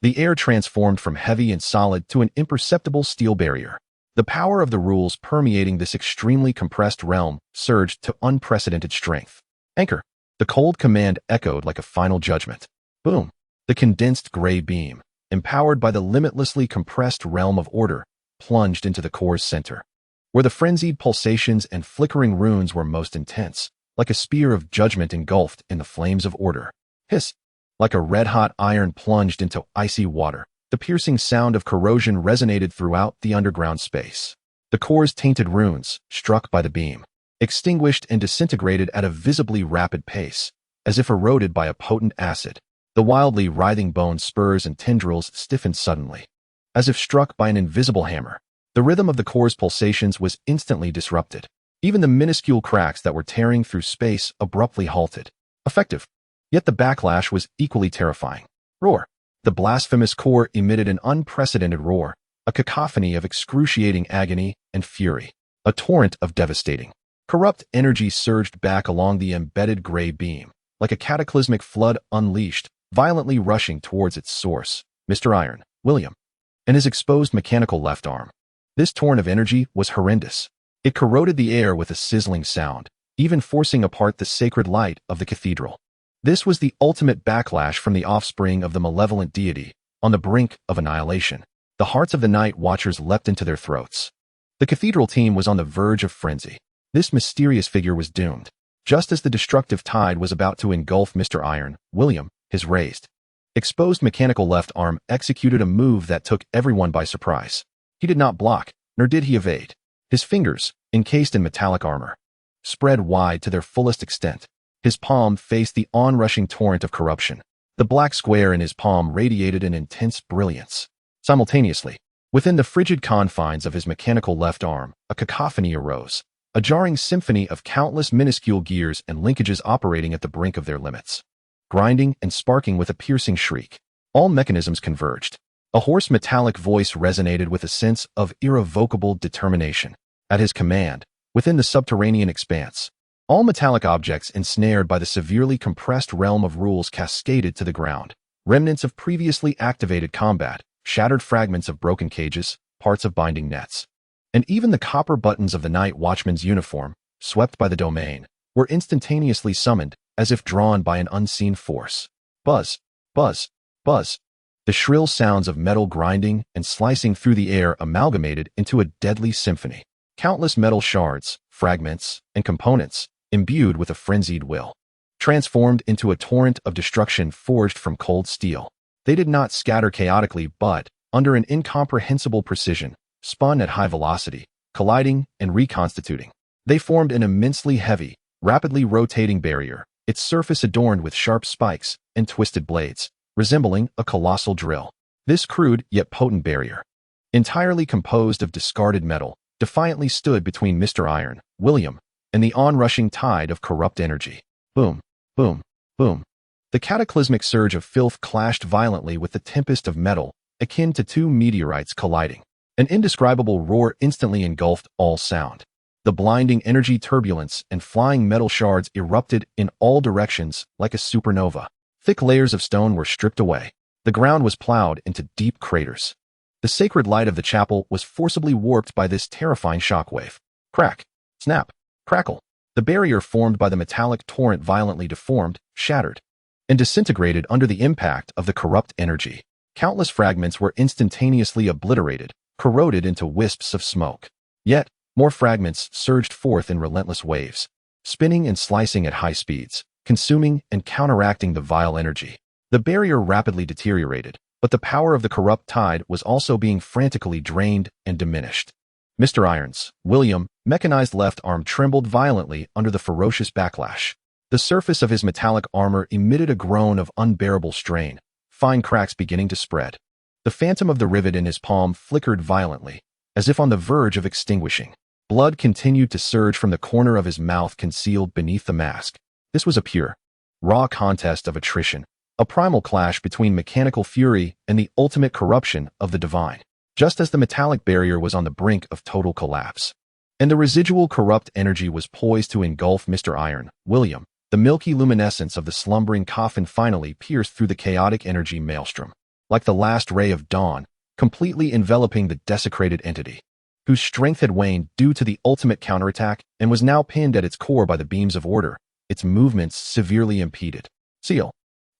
the air transformed from heavy and solid to an imperceptible steel barrier. The power of the rules permeating this extremely compressed realm surged to unprecedented strength. Anchor. The cold command echoed like a final judgment. Boom. The condensed gray beam, empowered by the limitlessly compressed realm of order, plunged into the core's center, where the frenzied pulsations and flickering runes were most intense, like a spear of judgment engulfed in the flames of order. Hiss. Like a red-hot iron plunged into icy water, the piercing sound of corrosion resonated throughout the underground space. The core's tainted runes, struck by the beam, extinguished and disintegrated at a visibly rapid pace, as if eroded by a potent acid. The wildly writhing bone spurs and tendrils stiffened suddenly, as if struck by an invisible hammer. The rhythm of the core's pulsations was instantly disrupted. Even the minuscule cracks that were tearing through space abruptly halted. Effective. Yet the backlash was equally terrifying. Roar. The blasphemous core emitted an unprecedented roar, a cacophony of excruciating agony and fury. A torrent of devastating, corrupt energy surged back along the embedded gray beam, like a cataclysmic flood unleashed, violently rushing towards its source, Mr. Iron, William, and his exposed mechanical left arm. This torrent of energy was horrendous. It corroded the air with a sizzling sound, even forcing apart the sacred light of the cathedral. This was the ultimate backlash from the offspring of the malevolent deity, on the brink of annihilation. The hearts of the night watchers leapt into their throats. The cathedral team was on the verge of frenzy. This mysterious figure was doomed. Just as the destructive tide was about to engulf Mr. Iron, William, his raised, exposed mechanical left arm executed a move that took everyone by surprise. He did not block, nor did he evade. His fingers, encased in metallic armor, spread wide to their fullest extent. His palm faced the onrushing torrent of corruption. The black square in his palm radiated an intense brilliance. Simultaneously, within the frigid confines of his mechanical left arm, a cacophony arose, a jarring symphony of countless minuscule gears and linkages operating at the brink of their limits. Grinding and sparking with a piercing shriek, all mechanisms converged. A hoarse metallic voice resonated with a sense of irrevocable determination. At his command, within the subterranean expanse, all metallic objects ensnared by the severely compressed realm of rules cascaded to the ground. Remnants of previously activated combat, shattered fragments of broken cages, parts of binding nets, and even the copper buttons of the night watchman's uniform, swept by the domain, were instantaneously summoned, as if drawn by an unseen force. Buzz, buzz, buzz. The shrill sounds of metal grinding and slicing through the air amalgamated into a deadly symphony. Countless metal shards, fragments, and components, imbued with a frenzied will, transformed into a torrent of destruction forged from cold steel. They did not scatter chaotically but, under an incomprehensible precision, spun at high velocity, colliding and reconstituting. They formed an immensely heavy, rapidly rotating barrier, its surface adorned with sharp spikes and twisted blades, resembling a colossal drill. This crude yet potent barrier, entirely composed of discarded metal, defiantly stood between Mr. Iron, William, and the onrushing tide of corrupt energy. Boom, boom, boom. The cataclysmic surge of filth clashed violently with the tempest of metal, akin to two meteorites colliding. An indescribable roar instantly engulfed all sound. The blinding energy turbulence and flying metal shards erupted in all directions like a supernova. Thick layers of stone were stripped away. The ground was plowed into deep craters. The sacred light of the chapel was forcibly warped by this terrifying shockwave. Crack, snap, crackle. The barrier formed by the metallic torrent violently deformed, shattered, and disintegrated under the impact of the corrupt energy. Countless fragments were instantaneously obliterated, corroded into wisps of smoke. Yet, more fragments surged forth in relentless waves, spinning and slicing at high speeds, consuming and counteracting the vile energy. The barrier rapidly deteriorated, but the power of the corrupt tide was also being frantically drained and diminished. Mr. Iron's, William, mechanized left arm trembled violently under the ferocious backlash. The surface of his metallic armor emitted a groan of unbearable strain, fine cracks beginning to spread. The phantom of the rivet in his palm flickered violently, as if on the verge of extinguishing. Blood continued to surge from the corner of his mouth concealed beneath the mask. This was a pure, raw contest of attrition, a primal clash between mechanical fury and the ultimate corruption of the divine. Just as the metallic barrier was on the brink of total collapse, and the residual corrupt energy was poised to engulf Mr. Iron, William, the milky luminescence of the slumbering coffin finally pierced through the chaotic energy maelstrom, like the last ray of dawn, completely enveloping the desecrated entity, whose strength had waned due to the ultimate counterattack and was now pinned at its core by the beams of order, its movements severely impeded. Seal.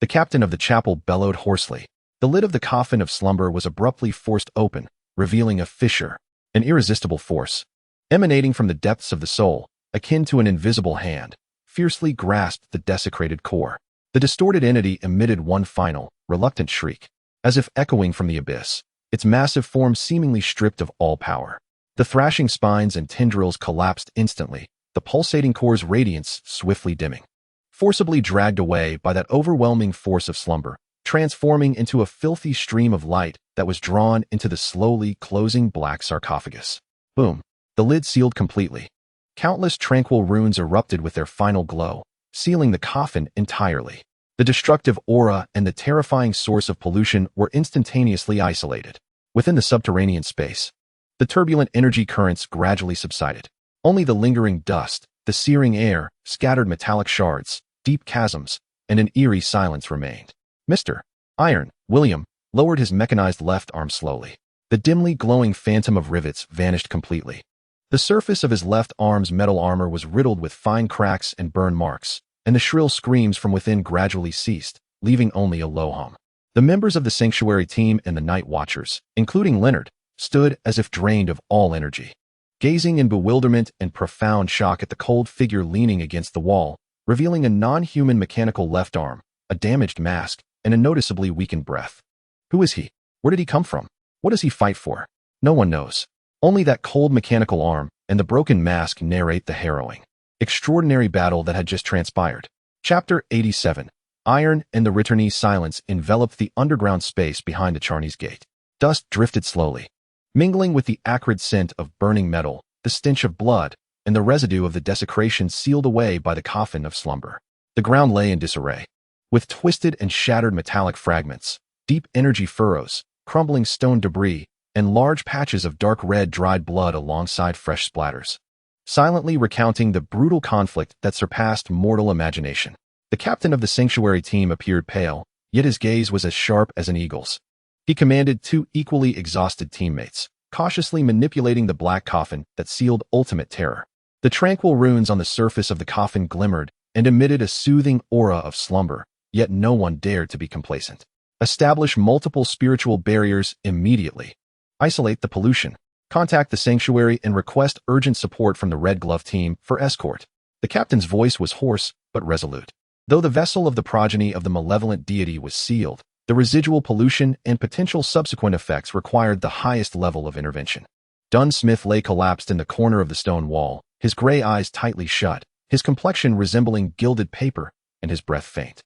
The captain of the chapel bellowed hoarsely. The lid of the coffin of slumber was abruptly forced open, revealing a fissure, an irresistible force, emanating from the depths of the soul, akin to an invisible hand, fiercely grasped the desecrated core. The distorted entity emitted one final, reluctant shriek, as if echoing from the abyss, its massive form seemingly stripped of all power. The thrashing spines and tendrils collapsed instantly, the pulsating core's radiance swiftly dimming. Forcibly dragged away by that overwhelming force of slumber, transforming into a filthy stream of light that was drawn into the slowly closing black sarcophagus. Boom. The lid sealed completely. Countless tranquil runes erupted with their final glow, sealing the coffin entirely. The destructive aura and the terrifying source of pollution were instantaneously isolated. Within the subterranean space, the turbulent energy currents gradually subsided. Only the lingering dust, the searing air, scattered metallic shards, deep chasms, and an eerie silence remained. Mr. Iron, William, lowered his mechanized left arm slowly. The dimly glowing phantom of rivets vanished completely. The surface of his left arm's metal armor was riddled with fine cracks and burn marks, and the shrill screams from within gradually ceased, leaving only a low hum. The members of the sanctuary team and the night watchers, including Leonard, stood as if drained of all energy, gazing in bewilderment and profound shock at the cold figure leaning against the wall, revealing a non-human mechanical left arm, a damaged mask, and a noticeably weakened breath. Who is he? Where did he come from? What does he fight for? No one knows. Only that cold mechanical arm and the broken mask narrate the harrowing, extraordinary battle that had just transpired. Chapter 87. Iron and the returnee silence enveloped the underground space behind the Charney's gate. Dust drifted slowly, mingling with the acrid scent of burning metal, the stench of blood, and the residue of the desecration sealed away by the coffin of slumber. The ground lay in disarray, with twisted and shattered metallic fragments, deep energy furrows, crumbling stone debris, and large patches of dark red dried blood alongside fresh splatters, silently recounting the brutal conflict that surpassed mortal imagination. The captain of the sanctuary team appeared pale, yet his gaze was as sharp as an eagle's. He commanded two equally exhausted teammates, cautiously manipulating the black coffin that sealed ultimate terror. The tranquil runes on the surface of the coffin glimmered and emitted a soothing aura of slumber, yet no one dared to be complacent. Establish multiple spiritual barriers immediately. Isolate the pollution. Contact the sanctuary and request urgent support from the Red Glove team for escort. The captain's voice was hoarse but resolute. Though the vessel of the progeny of the malevolent deity was sealed, the residual pollution and potential subsequent effects required the highest level of intervention. Dunsmith lay collapsed in the corner of the stone wall, his gray eyes tightly shut, his complexion resembling gilded paper, and his breath faint.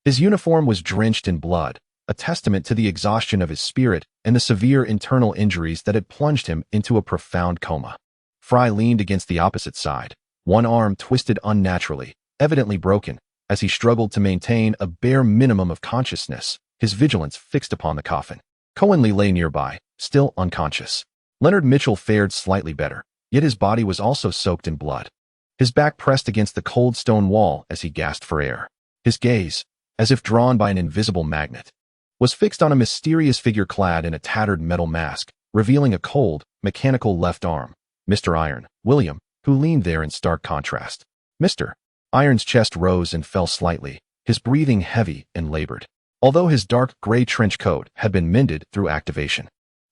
His uniform was drenched in blood, a testament to the exhaustion of his spirit and the severe internal injuries that had plunged him into a profound coma. Fry leaned against the opposite side, one arm twisted unnaturally, evidently broken, as he struggled to maintain a bare minimum of consciousness, his vigilance fixed upon the coffin. Cohenly lay nearby, still unconscious. Leonard Mitchell fared slightly better, yet his body was also soaked in blood. His back pressed against the cold stone wall as he gasped for air. His gaze, as if drawn by an invisible magnet, was fixed on a mysterious figure clad in a tattered metal mask, revealing a cold, mechanical left arm, Mr. Iron, William, who leaned there in stark contrast. Mr. Iron's chest rose and fell slightly, his breathing heavy and labored, although his dark gray trench coat had been mended through activation.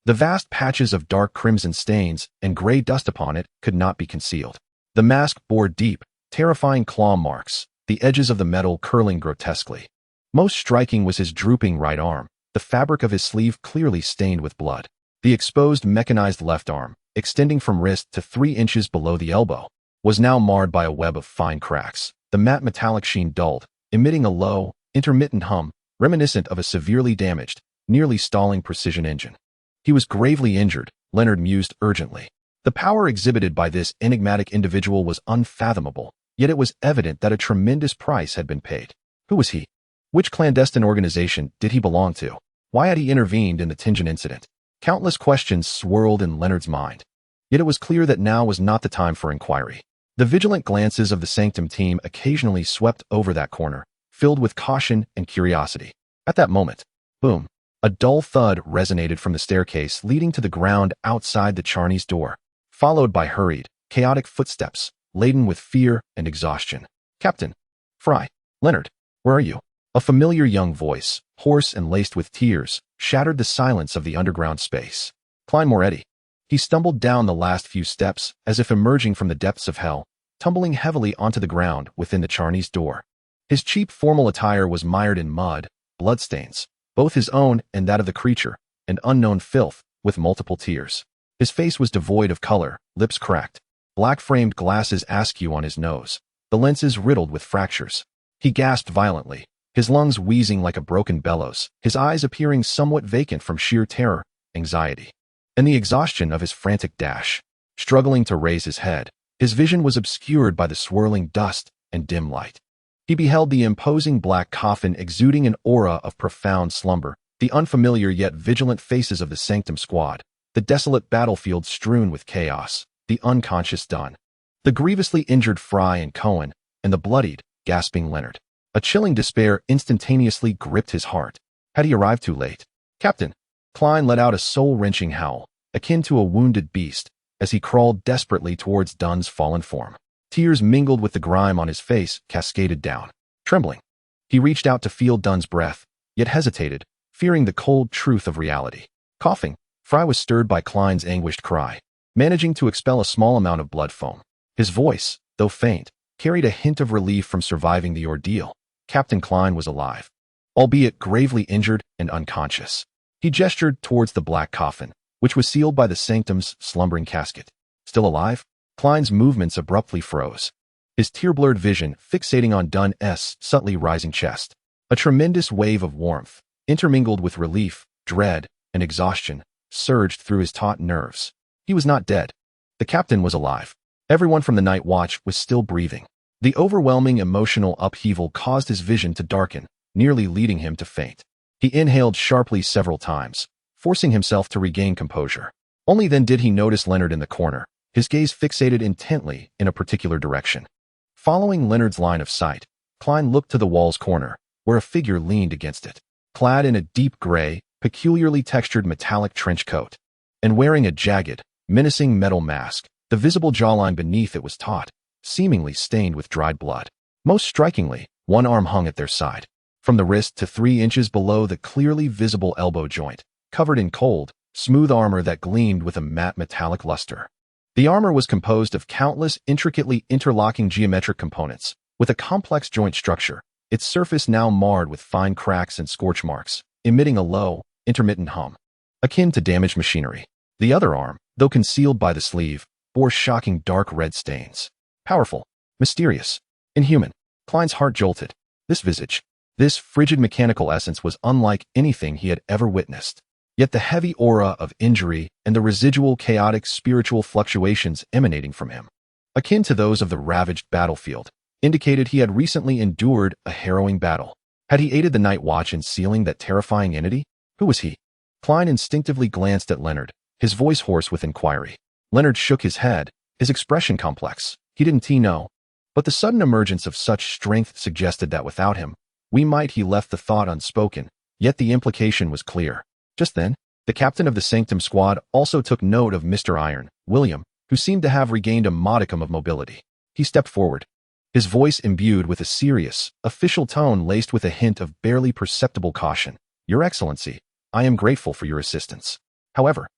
The vast patches of dark crimson stains and gray dust upon it could not be concealed. The mask bore deep, terrifying claw marks, the edges of the metal curling grotesquely. Most striking was his drooping right arm, the fabric of his sleeve clearly stained with blood. The exposed mechanized left arm, extending from wrist to 3 inches below the elbow, was now marred by a web of fine cracks. The matte metallic sheen dulled, emitting a low, intermittent hum, reminiscent of a severely damaged, nearly stalling precision engine. He was gravely injured, Leonard mused urgently. The power exhibited by this enigmatic individual was unfathomable, yet it was evident that a tremendous price had been paid. Who was he? Which clandestine organization did he belong to? Why had he intervened in the Tingen incident? Countless questions swirled in Leonard's mind. Yet it was clear that now was not the time for inquiry. The vigilant glances of the Sanctum team occasionally swept over that corner, filled with caution and curiosity. At that moment, boom, a dull thud resonated from the staircase leading to the ground outside the Charney's door, followed by hurried, chaotic footsteps, laden with fear and exhaustion. Captain Fry, Leonard, where are you? A familiar young voice, hoarse and laced with tears, shattered the silence of the underground space. Klein Moretti. He stumbled down the last few steps as if emerging from the depths of hell, tumbling heavily onto the ground within the Charney's door. His cheap formal attire was mired in mud, bloodstains, both his own and that of the creature, and unknown filth, with multiple tears. His face was devoid of color, lips cracked, black-framed glasses askew on his nose, the lenses riddled with fractures. He gasped violently, his lungs wheezing like a broken bellows, his eyes appearing somewhat vacant from sheer terror, anxiety, and the exhaustion of his frantic dash. Struggling to raise his head, his vision was obscured by the swirling dust and dim light. He beheld the imposing black coffin exuding an aura of profound slumber, the unfamiliar yet vigilant faces of the Sanctum squad, the desolate battlefield strewn with chaos, the unconscious Dunn, the grievously injured Fry and Cohen, and the bloodied, gasping Leonard. A chilling despair instantaneously gripped his heart. Had he arrived too late? Captain Klein let out a soul-wrenching howl, akin to a wounded beast, as he crawled desperately towards Dunn's fallen form. Tears mingled with the grime on his face cascaded down. Trembling, he reached out to feel Dunn's breath, yet hesitated, fearing the cold truth of reality. Coughing, Fry was stirred by Klein's anguished cry, managing to expel a small amount of blood foam. His voice, though faint, carried a hint of relief from surviving the ordeal. Captain Klein was alive, albeit gravely injured and unconscious. He gestured towards the black coffin, which was sealed by the Sanctum's slumbering casket. Still alive? Klein's movements abruptly froze, his tear-blurred vision fixating on Dunn's subtly rising chest. A tremendous wave of warmth, intermingled with relief, dread, and exhaustion, surged through his taut nerves. He was not dead. The captain was alive. Everyone from the night watch was still breathing. The overwhelming emotional upheaval caused his vision to darken, nearly leading him to faint. He inhaled sharply several times, forcing himself to regain composure. Only then did he notice Leonard in the corner, his gaze fixated intently in a particular direction. Following Leonard's line of sight, Klein looked to the wall's corner, where a figure leaned against it, clad in a deep gray, peculiarly textured metallic trench coat, and wearing a jagged, menacing metal mask. The visible jawline beneath it was taut, seemingly stained with dried blood. Most strikingly, one arm hung at their side, from the wrist to 3 inches below the clearly visible elbow joint, covered in cold, smooth armor that gleamed with a matte metallic luster. The armor was composed of countless intricately interlocking geometric components, with a complex joint structure, its surface now marred with fine cracks and scorch marks, emitting a low, intermittent hum, akin to damaged machinery. The other arm, though concealed by the sleeve, bore shocking dark red stains. Powerful, mysterious, inhuman. Klein's heart jolted. This visage, this frigid mechanical essence was unlike anything he had ever witnessed. Yet the heavy aura of injury and the residual chaotic spiritual fluctuations emanating from him, akin to those of the ravaged battlefield, indicated he had recently endured a harrowing battle. Had he aided the night watch in sealing that terrifying entity? Who was he? Klein instinctively glanced at Leonard, his voice hoarse with inquiry. Leonard shook his head, his expression complex. He didn't know. But the sudden emergence of such strength suggested that without him, he left the thought unspoken, yet the implication was clear. Just then, the captain of the Sanctum squad also took note of Mr. Iron, William, who seemed to have regained a modicum of mobility. He stepped forward, his voice imbued with a serious, official tone laced with a hint of barely perceptible caution. Your Excellency, I am grateful for your assistance. However,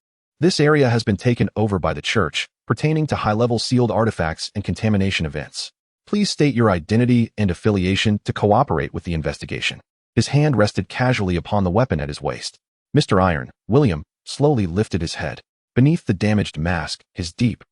this area has been taken over by the Church, pertaining to high-level sealed artifacts and contamination events. Please state your identity and affiliation to cooperate with the investigation. His hand rested casually upon the weapon at his waist. Mr. Iron, William, slowly lifted his head. Beneath the damaged mask, his deep,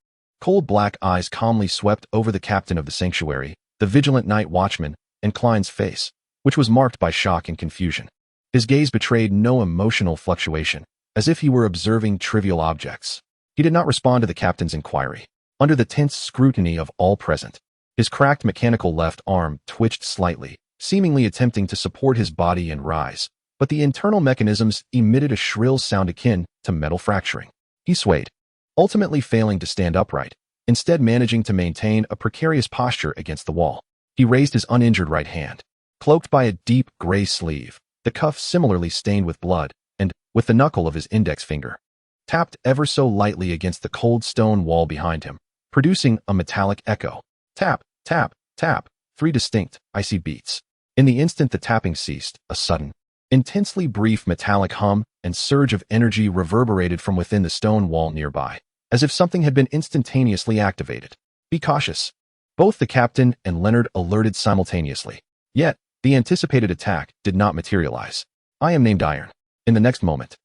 cold black eyes calmly swept over the captain of the sanctuary, the vigilant night watchman, and Klein's face, which was marked by shock and confusion. His gaze betrayed no emotional fluctuation, as if he were observing trivial objects. He did not respond to the captain's inquiry. Under the tense scrutiny of all present, his cracked mechanical left arm twitched slightly, seemingly attempting to support his body and rise, but the internal mechanisms emitted a shrill sound akin to metal fracturing. He swayed, ultimately failing to stand upright, instead managing to maintain a precarious posture against the wall. He raised his uninjured right hand, cloaked by a deep gray sleeve, the cuff similarly stained with blood, and, with the knuckle of his index finger, tapped ever so lightly against the cold stone wall behind him, producing a metallic echo. Tap, tap, tap, 3 distinct, icy beats. In the instant the tapping ceased, a sudden, intensely brief metallic hum and surge of energy reverberated from within the stone wall nearby, as if something had been instantaneously activated. Be cautious. Both the captain and Leonard alerted simultaneously. Yet, the anticipated attack did not materialize. I am named Iron. In the next moment,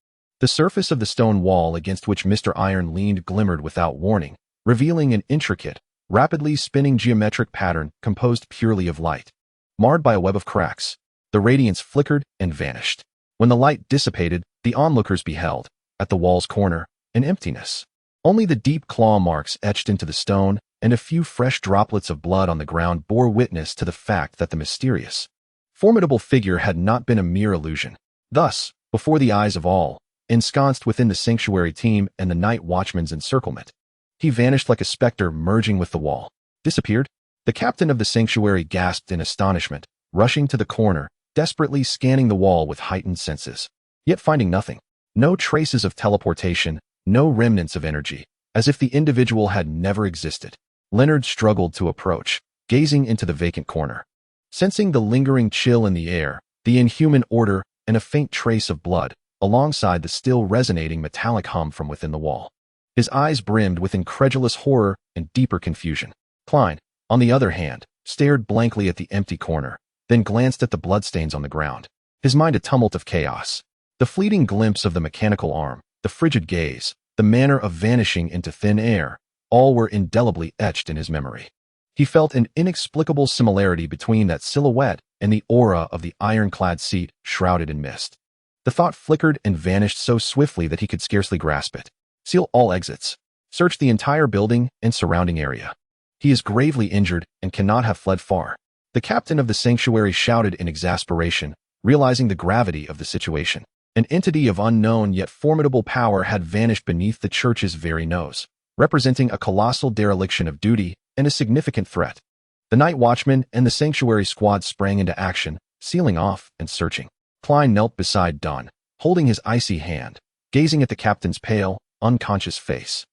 the surface of the stone wall against which Mr. Iron leaned glimmered without warning, revealing an intricate, rapidly spinning geometric pattern composed purely of light. Marred by a web of cracks, the radiance flickered and vanished. When the light dissipated, the onlookers beheld, at the wall's corner, an emptiness. Only the deep claw marks etched into the stone and a few fresh droplets of blood on the ground bore witness to the fact that the mysterious, formidable figure had not been a mere illusion. Thus, before the eyes of all, ensconced within the sanctuary team and the night watchman's encirclement, he vanished like a specter merging with the wall. Disappeared? The captain of the sanctuary gasped in astonishment, rushing to the corner, desperately scanning the wall with heightened senses, yet finding nothing. No traces of teleportation, no remnants of energy, as if the individual had never existed. Leonard struggled to approach, gazing into the vacant corner. Sensing the lingering chill in the air, the inhuman odor, and a faint trace of blood, alongside the still resonating metallic hum from within the wall. His eyes brimmed with incredulous horror and deeper confusion. Klein, on the other hand, stared blankly at the empty corner, then glanced at the bloodstains on the ground, his mind a tumult of chaos. The fleeting glimpse of the mechanical arm, the frigid gaze, the manner of vanishing into thin air, all were indelibly etched in his memory. He felt an inexplicable similarity between that silhouette and the aura of the ironclad seat shrouded in mist. The thought flickered and vanished so swiftly that he could scarcely grasp it. Seal all exits. Search the entire building and surrounding area. He is gravely injured and cannot have fled far. The captain of the sanctuary shouted in exasperation, realizing the gravity of the situation. An entity of unknown yet formidable power had vanished beneath the church's very nose, representing a colossal dereliction of duty and a significant threat. The night watchman and the sanctuary squad sprang into action, sealing off and searching. Klein knelt beside Dunn, holding his icy hand, gazing at the captain's pale, unconscious face,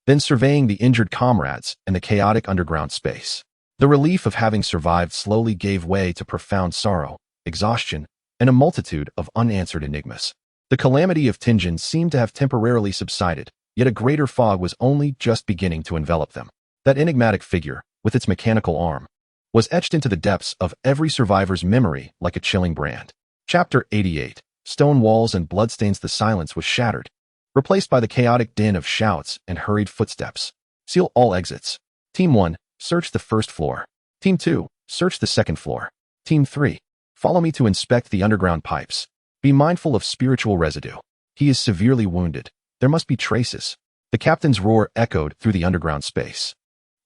then surveying the injured comrades and the chaotic underground space. The relief of having survived slowly gave way to profound sorrow, exhaustion, and a multitude of unanswered enigmas. The calamity of Tingen seemed to have temporarily subsided, yet a greater fog was only just beginning to envelop them. That enigmatic figure, with its mechanical arm, was etched into the depths of every survivor's memory like a chilling brand. Chapter 88. Stone walls and bloodstains. The silence was shattered, replaced by the chaotic din of shouts and hurried footsteps. Seal all exits. Team 1, search the first floor. Team 2, search the second floor. Team 3, Follow me to inspect the underground pipes. Be mindful of spiritual residue. He is severely wounded. There must be traces. The captain's roar echoed through the underground space.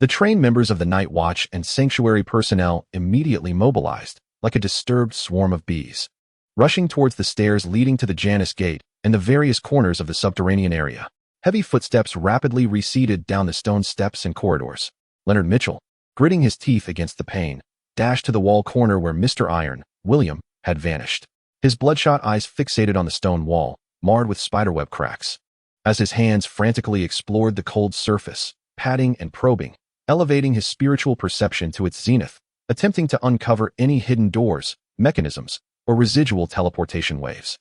The trained members of the night watch and sanctuary personnel immediately mobilized, like a disturbed swarm of bees, rushing towards the stairs leading to the Janus Gate and the various corners of the subterranean area. Heavy footsteps rapidly receded down the stone steps and corridors. Leonard Mitchell, gritting his teeth against the pain, dashed to the wall corner where Mr. Iron, William, had vanished. His bloodshot eyes fixated on the stone wall, marred with spiderweb cracks. As his hands frantically explored the cold surface, patting and probing, elevating his spiritual perception to its zenith, attempting to uncover any hidden doors, mechanisms, or residual teleportation waves.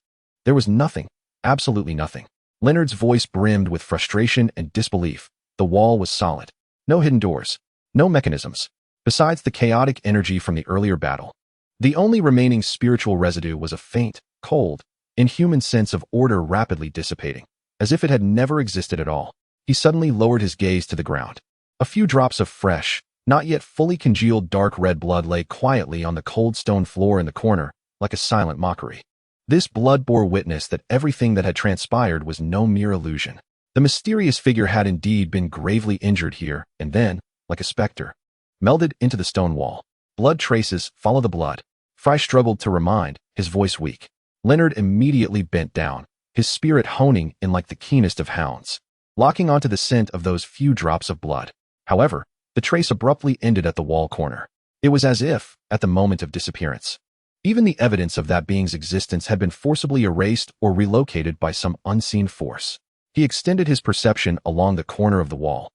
There was nothing, absolutely nothing. Leonard's voice brimmed with frustration and disbelief. The wall was solid. No hidden doors, no mechanisms, besides the chaotic energy from the earlier battle. The only remaining spiritual residue was a faint, cold, inhuman sense of order rapidly dissipating, as if it had never existed at all. He suddenly lowered his gaze to the ground. A few drops of fresh, not yet fully congealed dark red blood lay quietly on the cold stone floor in the corner, like a silent mockery. This blood bore witness that everything that had transpired was no mere illusion. The mysterious figure had indeed been gravely injured here, and then, like a specter, melded into the stone wall. Blood traces, follow the blood. Fry struggled to remind, his voice weak. Leonard immediately bent down, his spirit honing in like the keenest of hounds, locking onto the scent of those few drops of blood. However, the trace abruptly ended at the wall corner. It was as if, at the moment of disappearance, even the evidence of that being's existence had been forcibly erased or relocated by some unseen force. He extended his perception along the corner of the wall,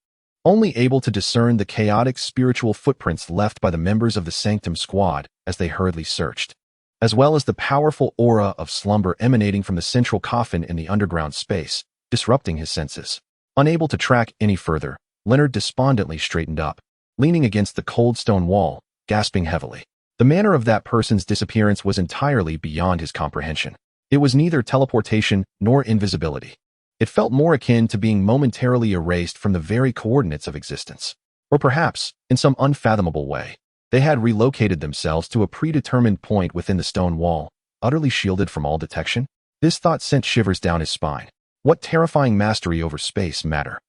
only able to discern the chaotic spiritual footprints left by the members of the Sanctum Squad as they hurriedly searched, as well as the powerful aura of slumber emanating from the central coffin in the underground space, disrupting his senses. Unable to track any further, Leonard despondently straightened up, leaning against the cold stone wall, gasping heavily. The manner of that person's disappearance was entirely beyond his comprehension. It was neither teleportation nor invisibility. It felt more akin to being momentarily erased from the very coordinates of existence. Or perhaps, in some unfathomable way, they had relocated themselves to a predetermined point within the stone wall, utterly shielded from all detection. This thought sent shivers down his spine. What terrifying mastery over space matter?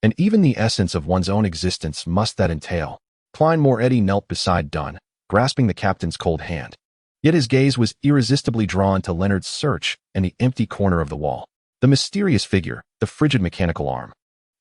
And even the essence of one's own existence must that entail? Klein Moretti knelt beside Dunn, grasping the captain's cold hand. Yet his gaze was irresistibly drawn to Leonard's search and the empty corner of the wall. The mysterious figure, the frigid mechanical arm.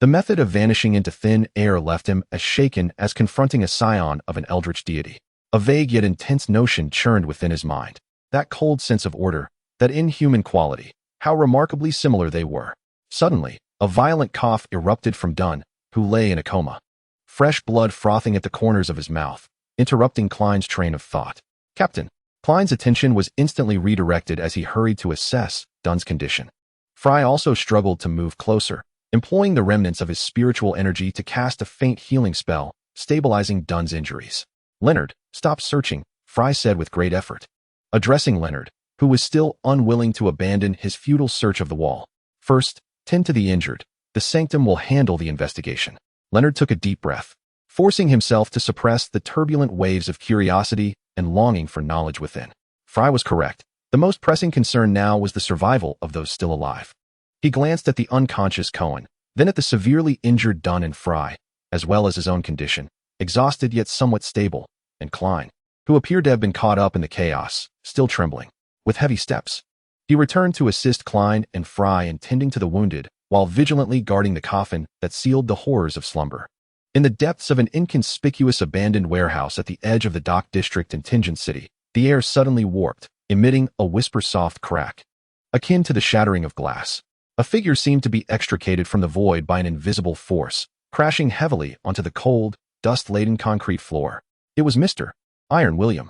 The method of vanishing into thin air left him as shaken as confronting a scion of an eldritch deity. A vague yet intense notion churned within his mind. That cold sense of order, that inhuman quality, how remarkably similar they were. Suddenly, a violent cough erupted from Dunn, who lay in a coma. Fresh blood frothing at the corners of his mouth, interrupting Klein's train of thought. Captain. Klein's attention was instantly redirected as he hurried to assess Dunn's condition. Fry also struggled to move closer, employing the remnants of his spiritual energy to cast a faint healing spell, stabilizing Dunn's injuries. Leonard, stop searching, Fry said with great effort, addressing Leonard, who was still unwilling to abandon his futile search of the wall. First, tend to the injured. The sanctum will handle the investigation. Leonard took a deep breath, forcing himself to suppress the turbulent waves of curiosity and longing for knowledge within. Fry was correct. The most pressing concern now was the survival of those still alive. He glanced at the unconscious Cohen, then at the severely injured Dunn and Fry, as well as his own condition, exhausted yet somewhat stable, and Klein, who appeared to have been caught up in the chaos, still trembling, with heavy steps. He returned to assist Klein and Fry in tending to the wounded, while vigilantly guarding the coffin that sealed the horrors of slumber. In the depths of an inconspicuous abandoned warehouse at the edge of the dock district in Tingen City, the air suddenly warped, emitting a whisper-soft crack, akin to the shattering of glass. A figure seemed to be extricated from the void by an invisible force, crashing heavily onto the cold, dust-laden concrete floor. It was Mr. Iron William.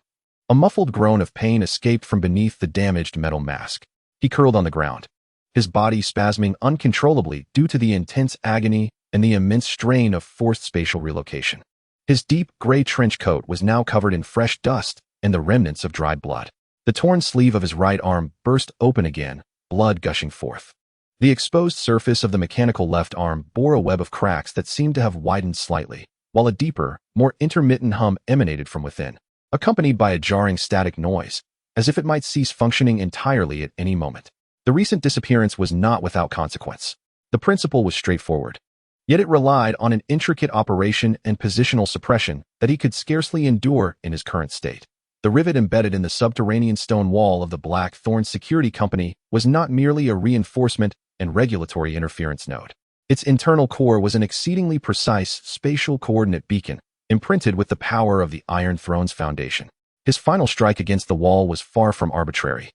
A muffled groan of pain escaped from beneath the damaged metal mask. He curled on the ground, his body spasming uncontrollably due to the intense agony and the immense strain of forced spatial relocation. His deep gray trench coat was now covered in fresh dust and the remnants of dried blood. The torn sleeve of his right arm burst open again, blood gushing forth. The exposed surface of the mechanical left arm bore a web of cracks that seemed to have widened slightly, while a deeper, more intermittent hum emanated from within, accompanied by a jarring static noise, as if it might cease functioning entirely at any moment. The recent disappearance was not without consequence. The principle was straightforward. Yet it relied on an intricate operation and positional suppression that he could scarcely endure in his current state. The rivet embedded in the subterranean stone wall of the Blackthorn Security Company was not merely a reinforcement and regulatory interference node. Its internal core was an exceedingly precise spatial coordinate beacon, imprinted with the power of the Iron Throne's foundation. His final strike against the wall was far from arbitrary.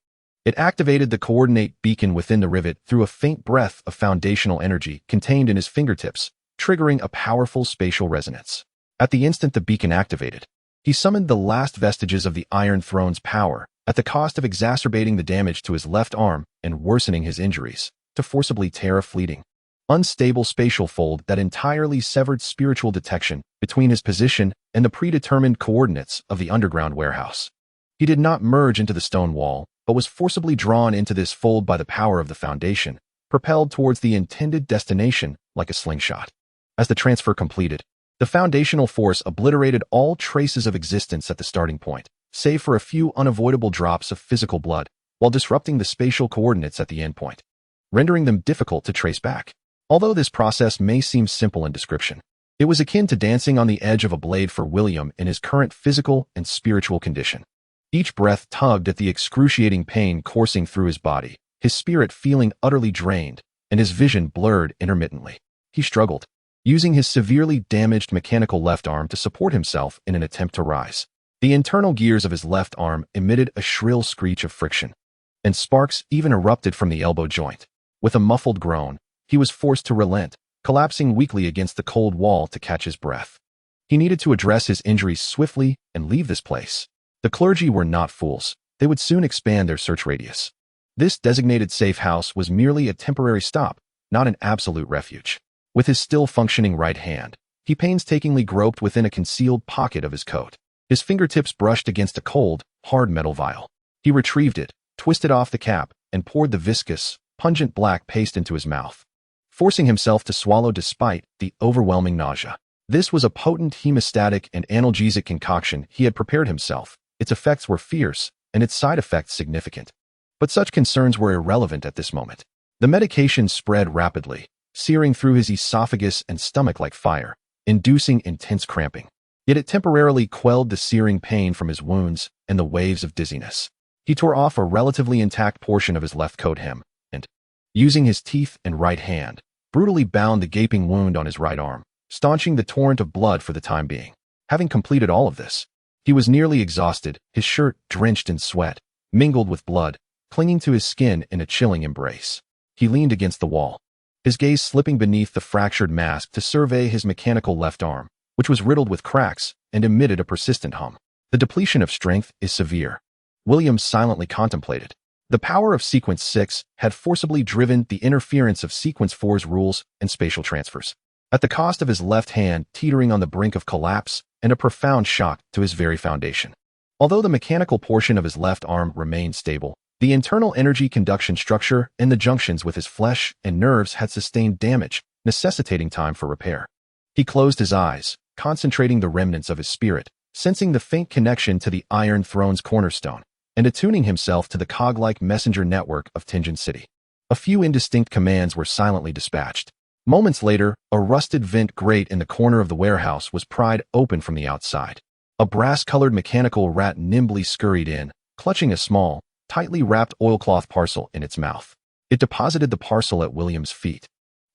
It activated the coordinate beacon within the rivet through a faint breath of foundational energy contained in his fingertips, triggering a powerful spatial resonance. At the instant the beacon activated, he summoned the last vestiges of the Iron Throne's power, at the cost of exacerbating the damage to his left arm and worsening his injuries, to forcibly tear a fleeting, unstable spatial fold that entirely severed spiritual detection between his position and the predetermined coordinates of the underground warehouse. He did not merge into the stone wall, but was forcibly drawn into this fold by the power of the foundation, propelled towards the intended destination like a slingshot. As the transfer completed, the foundational force obliterated all traces of existence at the starting point, save for a few unavoidable drops of physical blood, while disrupting the spatial coordinates at the endpoint, rendering them difficult to trace back. Although this process may seem simple in description, it was akin to dancing on the edge of a blade for William in his current physical and spiritual condition. Each breath tugged at the excruciating pain coursing through his body, his spirit feeling utterly drained, and his vision blurred intermittently. He struggled, using his severely damaged mechanical left arm to support himself in an attempt to rise. The internal gears of his left arm emitted a shrill screech of friction, and sparks even erupted from the elbow joint. With a muffled groan, he was forced to relent, collapsing weakly against the cold wall to catch his breath. He needed to address his injuries swiftly and leave this place. The clergy were not fools. They would soon expand their search radius. This designated safe house was merely a temporary stop, not an absolute refuge. With his still functioning right hand, he painstakingly groped within a concealed pocket of his coat. His fingertips brushed against a cold, hard metal vial. He retrieved it, twisted off the cap, and poured the viscous, pungent black paste into his mouth, forcing himself to swallow despite the overwhelming nausea. This was a potent hemostatic and analgesic concoction he had prepared himself. Its effects were fierce, and its side effects significant. But such concerns were irrelevant at this moment. The medication spread rapidly, searing through his esophagus and stomach like fire, inducing intense cramping. Yet it temporarily quelled the searing pain from his wounds and the waves of dizziness. He tore off a relatively intact portion of his left coat hem, and, using his teeth and right hand, brutally bound the gaping wound on his right arm, staunching the torrent of blood for the time being. Having completed all of this, he was nearly exhausted, his shirt drenched in sweat, mingled with blood, clinging to his skin in a chilling embrace. He leaned against the wall, his gaze slipping beneath the fractured mask to survey his mechanical left arm, which was riddled with cracks and emitted a persistent hum. The depletion of strength is severe. William silently contemplated. The power of Sequence 6 had forcibly driven the interference of Sequence 4's rules and spatial transfers, at the cost of his left hand teetering on the brink of collapse and a profound shock to his very foundation. Although the mechanical portion of his left arm remained stable, the internal energy conduction structure and the junctions with his flesh and nerves had sustained damage, necessitating time for repair. He closed his eyes, concentrating the remnants of his spirit, sensing the faint connection to the Iron Throne's cornerstone, and attuning himself to the cog-like messenger network of Tingen City. A few indistinct commands were silently dispatched. Moments later, a rusted vent grate in the corner of the warehouse was pried open from the outside. A brass-colored mechanical rat nimbly scurried in, clutching a small, tightly wrapped oilcloth parcel in its mouth. It deposited the parcel at William's feet,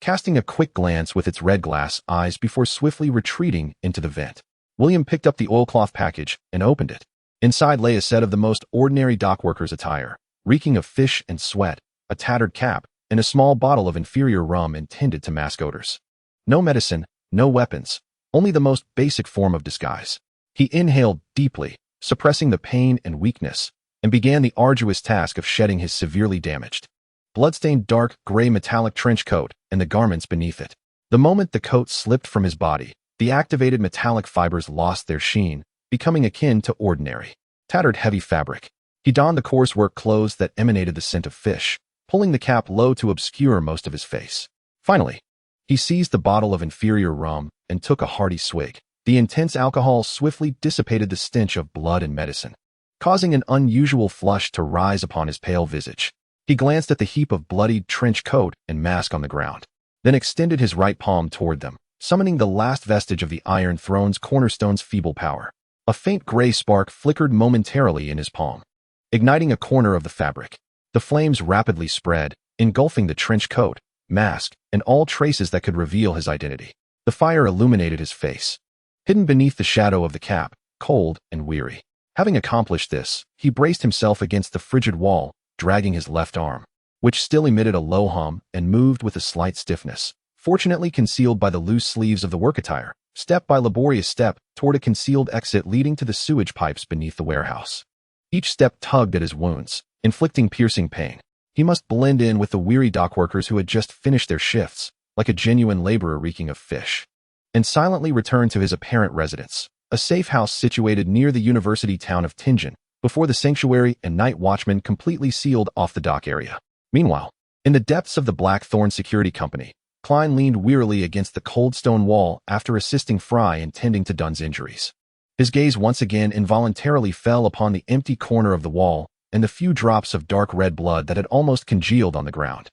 casting a quick glance with its red glass eyes before swiftly retreating into the vent. William picked up the oilcloth package and opened it. Inside lay a set of the most ordinary dockworker's attire, reeking of fish and sweat, a tattered cap, and a small bottle of inferior rum intended to mask odors. No medicine, no weapons, only the most basic form of disguise. He inhaled deeply, suppressing the pain and weakness, and began the arduous task of shedding his severely damaged, bloodstained dark gray metallic trench coat and the garments beneath it. The moment the coat slipped from his body, the activated metallic fibers lost their sheen, becoming akin to ordinary, tattered heavy fabric. He donned the coarse work clothes that emanated the scent of fish, pulling the cap low to obscure most of his face. Finally, he seized the bottle of inferior rum and took a hearty swig. The intense alcohol swiftly dissipated the stench of blood and medicine. causing an unusual flush to rise upon his pale visage. He glanced at the heap of bloodied trench coat and mask on the ground, then extended his right palm toward them, summoning the last vestige of the Iron Throne's cornerstone's feeble power. A faint gray spark flickered momentarily in his palm, igniting a corner of the fabric. The flames rapidly spread, engulfing the trench coat, mask, and all traces that could reveal his identity. The fire illuminated his face, hidden beneath the shadow of the cap, cold and weary. Having accomplished this, he braced himself against the frigid wall, dragging his left arm, which still emitted a low hum and moved with a slight stiffness, fortunately concealed by the loose sleeves of the work attire, step by laborious step toward a concealed exit leading to the sewage pipes beneath the warehouse. Each step tugged at his wounds, inflicting piercing pain. He must blend in with the weary dockworkers who had just finished their shifts, like a genuine laborer reeking of fish, and silently return to his apparent residence, a safe house situated near the university town of Tingen, before the sanctuary and night watchman completely sealed off the dock area. Meanwhile, in the depths of the Blackthorn Security Company, Klein leaned wearily against the cold stone wall after assisting Fry in tending to Dunn's injuries. His gaze once again involuntarily fell upon the empty corner of the wall and the few drops of dark red blood that had almost congealed on the ground.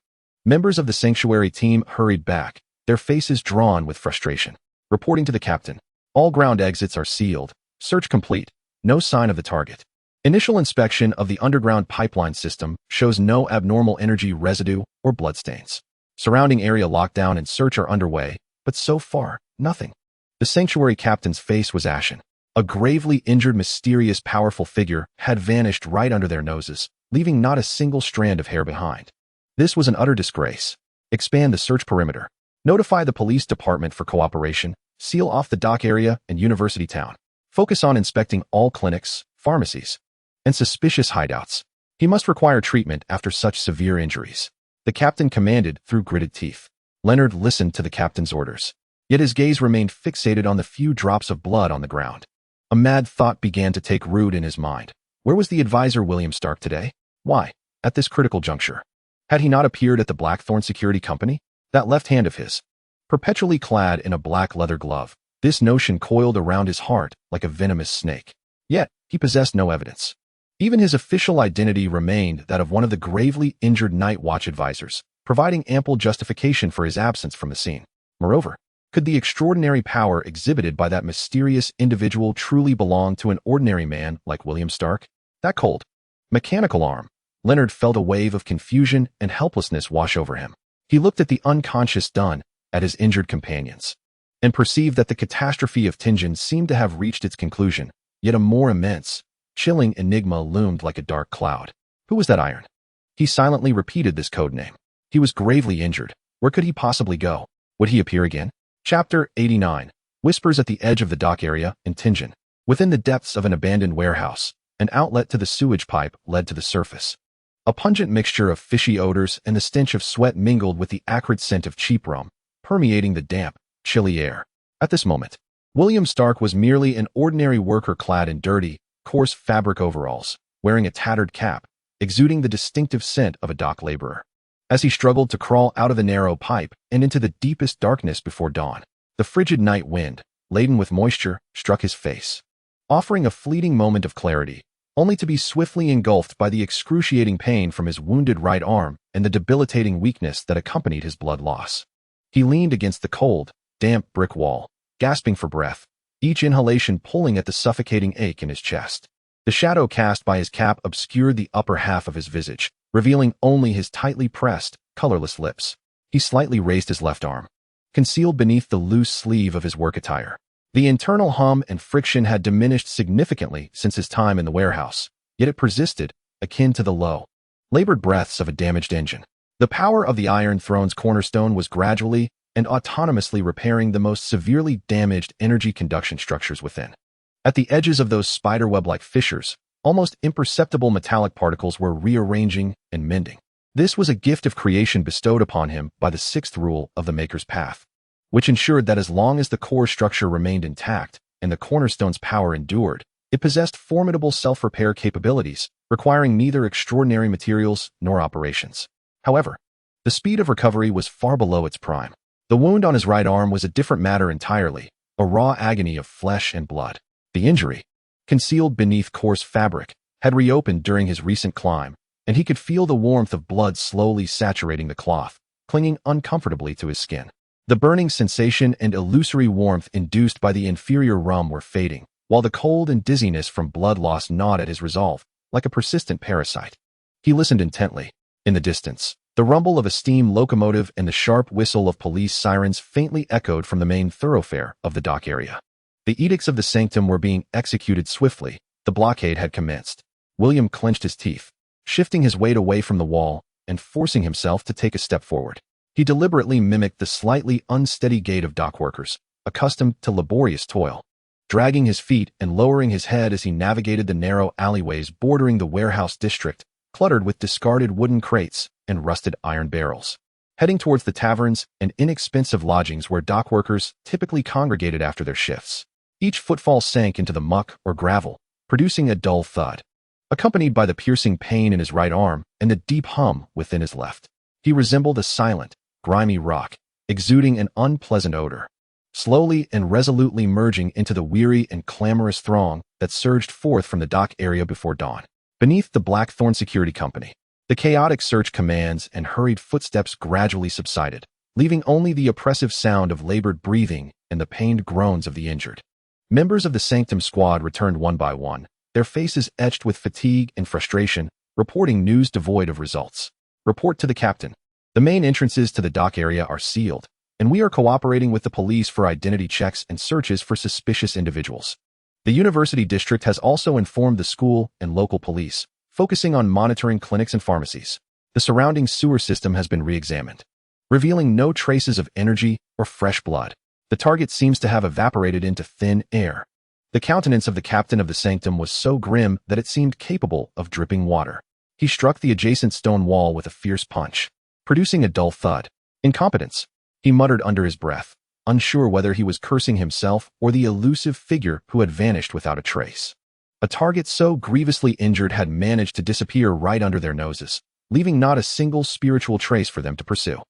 Members of the sanctuary team hurried back, their faces drawn with frustration, reporting to the captain. All ground exits are sealed, search complete, no sign of the target. Initial inspection of the underground pipeline system shows no abnormal energy residue or bloodstains. Surrounding area lockdown and search are underway, but so far, nothing. The sanctuary captain's face was ashen. A gravely injured, mysterious, powerful figure had vanished right under their noses, leaving not a single strand of hair behind. This was an utter disgrace. Expand the search perimeter. Notify the police department for cooperation. Seal off the dock area and university town. Focus on inspecting all clinics, pharmacies, and suspicious hideouts. He must require treatment after such severe injuries. The captain commanded through gritted teeth. Leonard listened to the captain's orders, yet his gaze remained fixated on the few drops of blood on the ground. A mad thought began to take root in his mind. Where was the advisor William Stark today? Why, at this critical juncture? Had he not appeared at the Blackthorn Security Company? That left hand of his, perpetually clad in a black leather glove, this notion coiled around his heart like a venomous snake. Yet, he possessed no evidence. Even his official identity remained that of one of the gravely injured Night Watch advisors, providing ample justification for his absence from the scene. Moreover, could the extraordinary power exhibited by that mysterious individual truly belong to an ordinary man like William Stark? That cold, mechanical arm. Leonard felt a wave of confusion and helplessness wash over him. He looked at the unconscious Dunn, at his injured companions, and perceived that the catastrophe of Tingen seemed to have reached its conclusion, yet a more immense, chilling enigma loomed like a dark cloud. Who was that Iron? He silently repeated this code name. He was gravely injured. Where could he possibly go? Would he appear again? Chapter 89. Whispers at the edge of the dock area in Tingen. Within the depths of an abandoned warehouse, an outlet to the sewage pipe led to the surface. A pungent mixture of fishy odors and the stench of sweat mingled with the acrid scent of cheap rum, permeating the damp, chilly air. At this moment, William Stark was merely an ordinary worker clad in dirty, coarse fabric overalls, wearing a tattered cap, exuding the distinctive scent of a dock laborer. As he struggled to crawl out of the narrow pipe and into the deepest darkness before dawn, the frigid night wind, laden with moisture, struck his face, offering a fleeting moment of clarity, only to be swiftly engulfed by the excruciating pain from his wounded right arm and the debilitating weakness that accompanied his blood loss. He leaned against the cold, damp brick wall, gasping for breath, each inhalation pulling at the suffocating ache in his chest. The shadow cast by his cap obscured the upper half of his visage, revealing only his tightly pressed, colorless lips. He slightly raised his left arm, concealed beneath the loose sleeve of his work attire. The internal hum and friction had diminished significantly since his time in the warehouse, yet it persisted, akin to the low, labored breaths of a damaged engine. The power of the Iron Throne's cornerstone was gradually and autonomously repairing the most severely damaged energy conduction structures within. At the edges of those spiderweb-like fissures, almost imperceptible metallic particles were rearranging and mending. This was a gift of creation bestowed upon him by the sixth rule of the Maker's Path, which ensured that as long as the core structure remained intact and the cornerstone's power endured, it possessed formidable self-repair capabilities, requiring neither extraordinary materials nor operations. However, the speed of recovery was far below its prime. The wound on his right arm was a different matter entirely, a raw agony of flesh and blood. The injury, concealed beneath coarse fabric, had reopened during his recent climb, and he could feel the warmth of blood slowly saturating the cloth, clinging uncomfortably to his skin. The burning sensation and illusory warmth induced by the inferior rum were fading, while the cold and dizziness from blood loss gnawed at his resolve, like a persistent parasite. He listened intently. In the distance, the rumble of a steam locomotive and the sharp whistle of police sirens faintly echoed from the main thoroughfare of the dock area. The edicts of the sanctum were being executed swiftly. The blockade had commenced. William clenched his teeth, shifting his weight away from the wall and forcing himself to take a step forward. He deliberately mimicked the slightly unsteady gait of dock workers, accustomed to laborious toil, dragging his feet and lowering his head as he navigated the narrow alleyways bordering the warehouse district, cluttered with discarded wooden crates and rusted iron barrels. Heading towards the taverns and inexpensive lodgings where dock workers typically congregated after their shifts. Each footfall sank into the muck or gravel, producing a dull thud, accompanied by the piercing pain in his right arm and the deep hum within his left. He resembled a silent, grimy rock, exuding an unpleasant odor, slowly and resolutely merging into the weary and clamorous throng that surged forth from the dock area before dawn. Beneath the Blackthorn Security Company, the chaotic search commands and hurried footsteps gradually subsided, leaving only the oppressive sound of labored breathing and the pained groans of the injured. Members of the Sanctum Squad returned one by one, their faces etched with fatigue and frustration, reporting news devoid of results. Report to the captain. The main entrances to the dock area are sealed, and we are cooperating with the police for identity checks and searches for suspicious individuals. The university district has also informed the school and local police, focusing on monitoring clinics and pharmacies. The surrounding sewer system has been re-examined, revealing no traces of energy or fresh blood. The target seems to have evaporated into thin air. The countenance of the captain of the sanctum was so grim that it seemed capable of dripping water. He struck the adjacent stone wall with a fierce punch, producing a dull thud. Incompetence, he muttered under his breath, unsure whether he was cursing himself or the elusive figure who had vanished without a trace. A target so grievously injured had managed to disappear right under their noses, leaving not a single spiritual trace for them to pursue.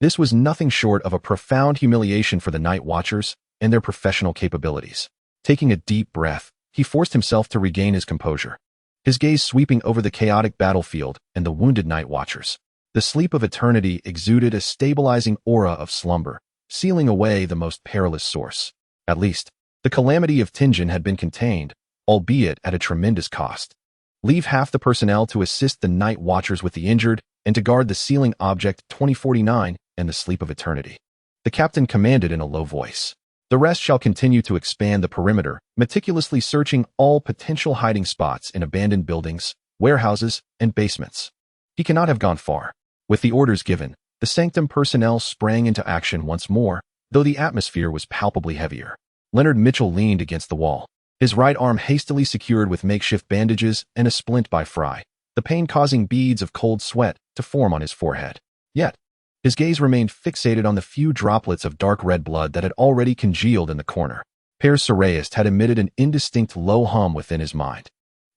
This was nothing short of a profound humiliation for the night watchers and their professional capabilities. Taking a deep breath, he forced himself to regain his composure, his gaze sweeping over the chaotic battlefield and the wounded night watchers. The sleep of eternity exuded a stabilizing aura of slumber, sealing away the most perilous source. At least, the calamity of Tingen had been contained, albeit at a tremendous cost. Leave half the personnel to assist the night watchers with the injured and to guard the sealing object 2049 and the sleep of eternity. The captain commanded in a low voice. The rest shall continue to expand the perimeter, meticulously searching all potential hiding spots in abandoned buildings, warehouses, and basements. He cannot have gone far. With the orders given, the sanctum personnel sprang into action once more, though the atmosphere was palpably heavier. Leonard Mitchell leaned against the wall, his right arm hastily secured with makeshift bandages and a splint by Fry, the pain causing beads of cold sweat to form on his forehead. Yet, his gaze remained fixated on the few droplets of dark red blood that had already congealed in the corner. Per Suraist had emitted an indistinct low hum within his mind.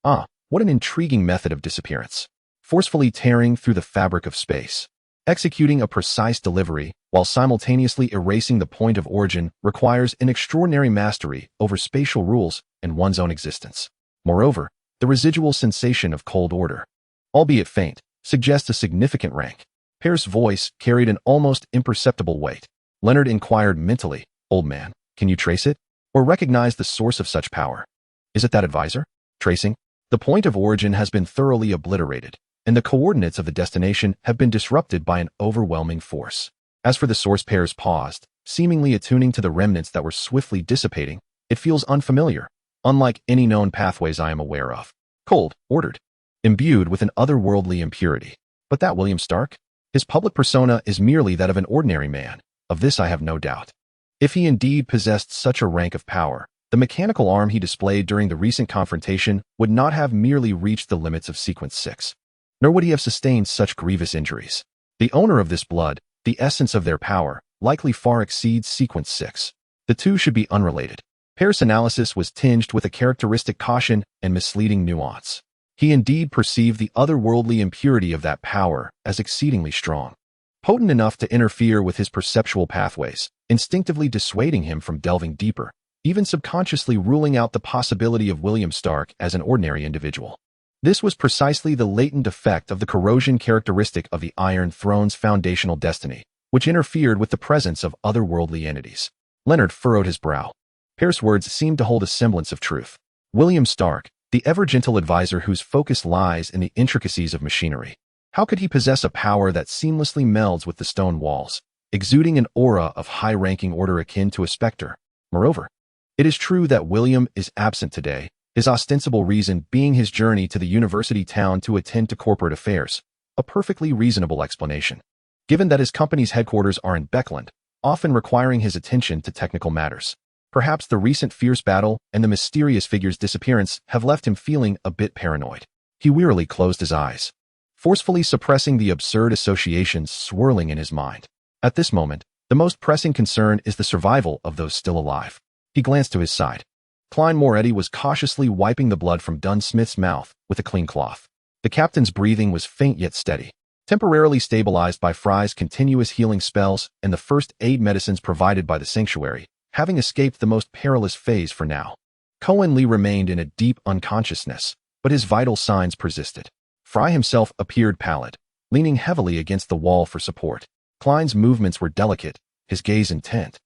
Ah, what an intriguing method of disappearance. Forcefully tearing through the fabric of space. Executing a precise delivery while simultaneously erasing the point of origin requires an extraordinary mastery over spatial rules and one's own existence. Moreover, the residual sensation of cold order, albeit faint, suggests a significant rank. Per's voice carried an almost imperceptible weight. Leonard inquired mentally, "Old man, can you trace it? Or recognize the source of such power? Is it that advisor? Tracing? The point of origin has been thoroughly obliterated, and the coordinates of the destination have been disrupted by an overwhelming force. As for the source," Pears paused, seemingly attuning to the remnants that were swiftly dissipating. "It feels unfamiliar, unlike any known pathways I am aware of. Cold, ordered, imbued with an otherworldly impurity. But that William Stark? His public persona is merely that of an ordinary man, of this I have no doubt. If he indeed possessed such a rank of power, the mechanical arm he displayed during the recent confrontation would not have merely reached the limits of Sequence 6. Nor would he have sustained such grievous injuries. The owner of this blood, the essence of their power, likely far exceeds Sequence 6. The two should be unrelated." Pear's analysis was tinged with a characteristic caution and misleading nuance. He indeed perceived the otherworldly impurity of that power as exceedingly strong, potent enough to interfere with his perceptual pathways, instinctively dissuading him from delving deeper, even subconsciously ruling out the possibility of William Stark as an ordinary individual. This was precisely the latent effect of the corrosion characteristic of the Iron Throne's foundational destiny, which interfered with the presence of otherworldly entities. Leonard furrowed his brow. Pear's words seemed to hold a semblance of truth. William Stark, the ever-gentle advisor whose focus lies in the intricacies of machinery. How could he possess a power that seamlessly melds with the stone walls, exuding an aura of high-ranking order akin to a specter? Moreover, it is true that William is absent today, his ostensible reason being his journey to the university town to attend to corporate affairs, a perfectly reasonable explanation, given that his company's headquarters are in Backlund, often requiring his attention to technical matters. Perhaps the recent fierce battle and the mysterious figure's disappearance have left him feeling a bit paranoid. He wearily closed his eyes, forcefully suppressing the absurd associations swirling in his mind. At this moment, the most pressing concern is the survival of those still alive. He glanced to his side. Klein Moretti was cautiously wiping the blood from Dunn Smith's mouth with a clean cloth. The captain's breathing was faint yet steady, temporarily stabilized by Fry's continuous healing spells and the first aid medicines provided by the sanctuary, having escaped the most perilous phase for now. Cohen Lee remained in a deep unconsciousness, but his vital signs persisted. Fry himself appeared pallid, leaning heavily against the wall for support. Klein's movements were delicate, his gaze intent.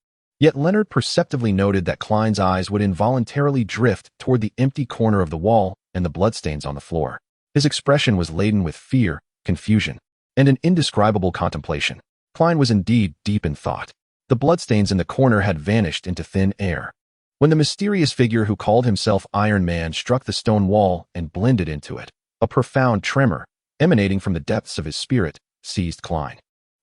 Yet Leonard perceptively noted that Klein's eyes would involuntarily drift toward the empty corner of the wall and the bloodstains on the floor. His expression was laden with fear, confusion, and an indescribable contemplation. Klein was indeed deep in thought. The bloodstains in the corner had vanished into thin air. When the mysterious figure who called himself Iron Man struck the stone wall and blended into it, a profound tremor, emanating from the depths of his spirit, seized Klein.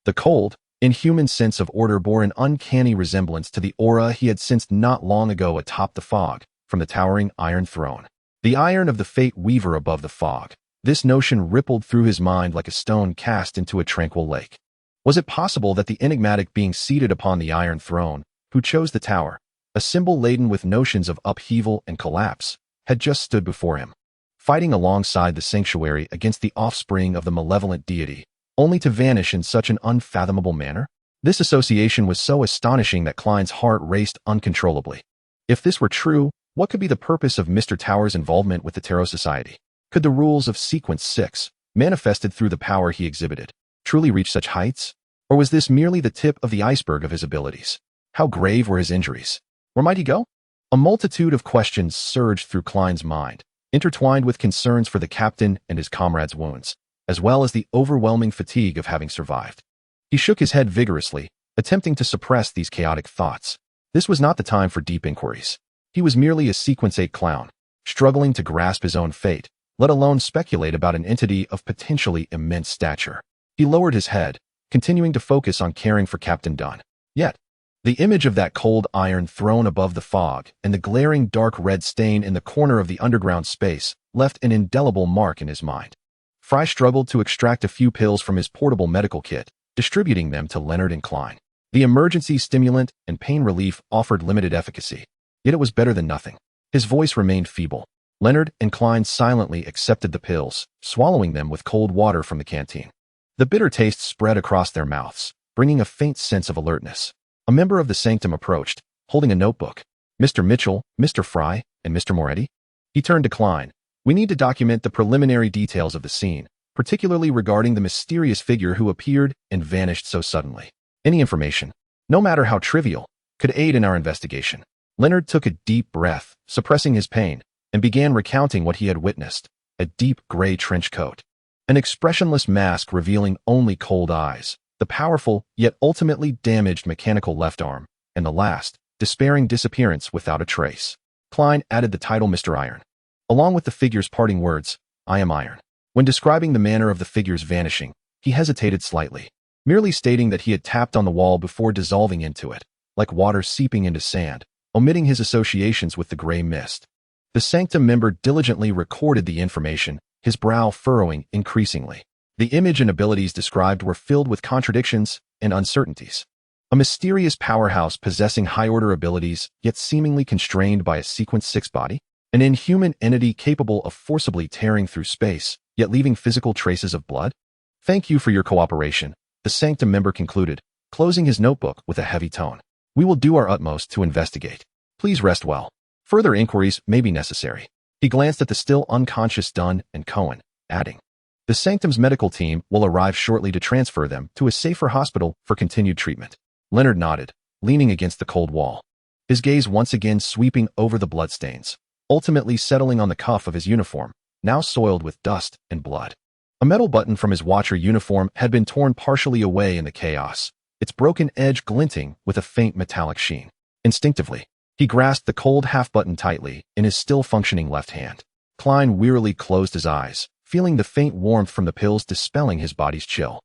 The cold, inhuman sense of order bore an uncanny resemblance to the aura he had sensed not long ago atop the fog from the towering Iron Throne. The iron of the Fate Weaver above the fog. This notion rippled through his mind like a stone cast into a tranquil lake. Was it possible that the enigmatic being seated upon the Iron Throne, who chose the tower, a symbol laden with notions of upheaval and collapse, had just stood before him, fighting alongside the sanctuary against the offspring of the malevolent deity, only to vanish in such an unfathomable manner? This association was so astonishing that Klein's heart raced uncontrollably. If this were true, what could be the purpose of Mr. Tower's involvement with the Tarot Society? Could the rules of Sequence 6, manifested through the power he exhibited, truly reach such heights? Or was this merely the tip of the iceberg of his abilities? How grave were his injuries? Where might he go? A multitude of questions surged through Klein's mind, intertwined with concerns for the captain and his comrades' wounds, as well as the overwhelming fatigue of having survived. He shook his head vigorously, attempting to suppress these chaotic thoughts. This was not the time for deep inquiries. He was merely a Sequence 8 clown, struggling to grasp his own fate, let alone speculate about an entity of potentially immense stature. He lowered his head, continuing to focus on caring for Captain Dunn. Yet, the image of that cold Iron Throne above the fog and the glaring dark red stain in the corner of the underground space left an indelible mark in his mind. Fry struggled to extract a few pills from his portable medical kit, distributing them to Leonard and Klein. The emergency stimulant and pain relief offered limited efficacy, yet it was better than nothing. His voice remained feeble. Leonard and Klein silently accepted the pills, swallowing them with cold water from the canteen. The bitter taste spread across their mouths, bringing a faint sense of alertness. A member of the sanctum approached, holding a notebook. "Mr. Mitchell, Mr. Fry, and Mr. Moretti?" He turned to Klein. "We need to document the preliminary details of the scene, particularly regarding the mysterious figure who appeared and vanished so suddenly. Any information, no matter how trivial, could aid in our investigation." Leonard took a deep breath, suppressing his pain, and began recounting what he had witnessed. A deep gray trench coat, an expressionless mask revealing only cold eyes, the powerful yet ultimately damaged mechanical left arm, and the last, despairing disappearance without a trace. Klein added the title Mr. Iron, along with the figure's parting words, "I am Iron." When describing the manner of the figure's vanishing, he hesitated slightly, merely stating that he had tapped on the wall before dissolving into it, like water seeping into sand, omitting his associations with the gray mist. The sanctum member diligently recorded the information, his brow furrowing increasingly. The image and abilities described were filled with contradictions and uncertainties. A mysterious powerhouse possessing high-order abilities, yet seemingly constrained by a Sequence 6 body. An inhuman entity capable of forcibly tearing through space, yet leaving physical traces of blood. "Thank you for your cooperation," the sanctum member concluded, closing his notebook with a heavy tone. "We will do our utmost to investigate. Please rest well. Further inquiries may be necessary." He glanced at the still unconscious Dunn and Cohen, adding, "The Sanctum's medical team will arrive shortly to transfer them to a safer hospital for continued treatment." Leonard nodded, leaning against the cold wall, his gaze once again sweeping over the bloodstains, ultimately settling on the cuff of his uniform, now soiled with dust and blood. A metal button from his watcher uniform had been torn partially away in the chaos, its broken edge glinting with a faint metallic sheen. Instinctively, he grasped the cold half-button tightly in his still-functioning left hand. Klein wearily closed his eyes, feeling the faint warmth from the pills dispelling his body's chill.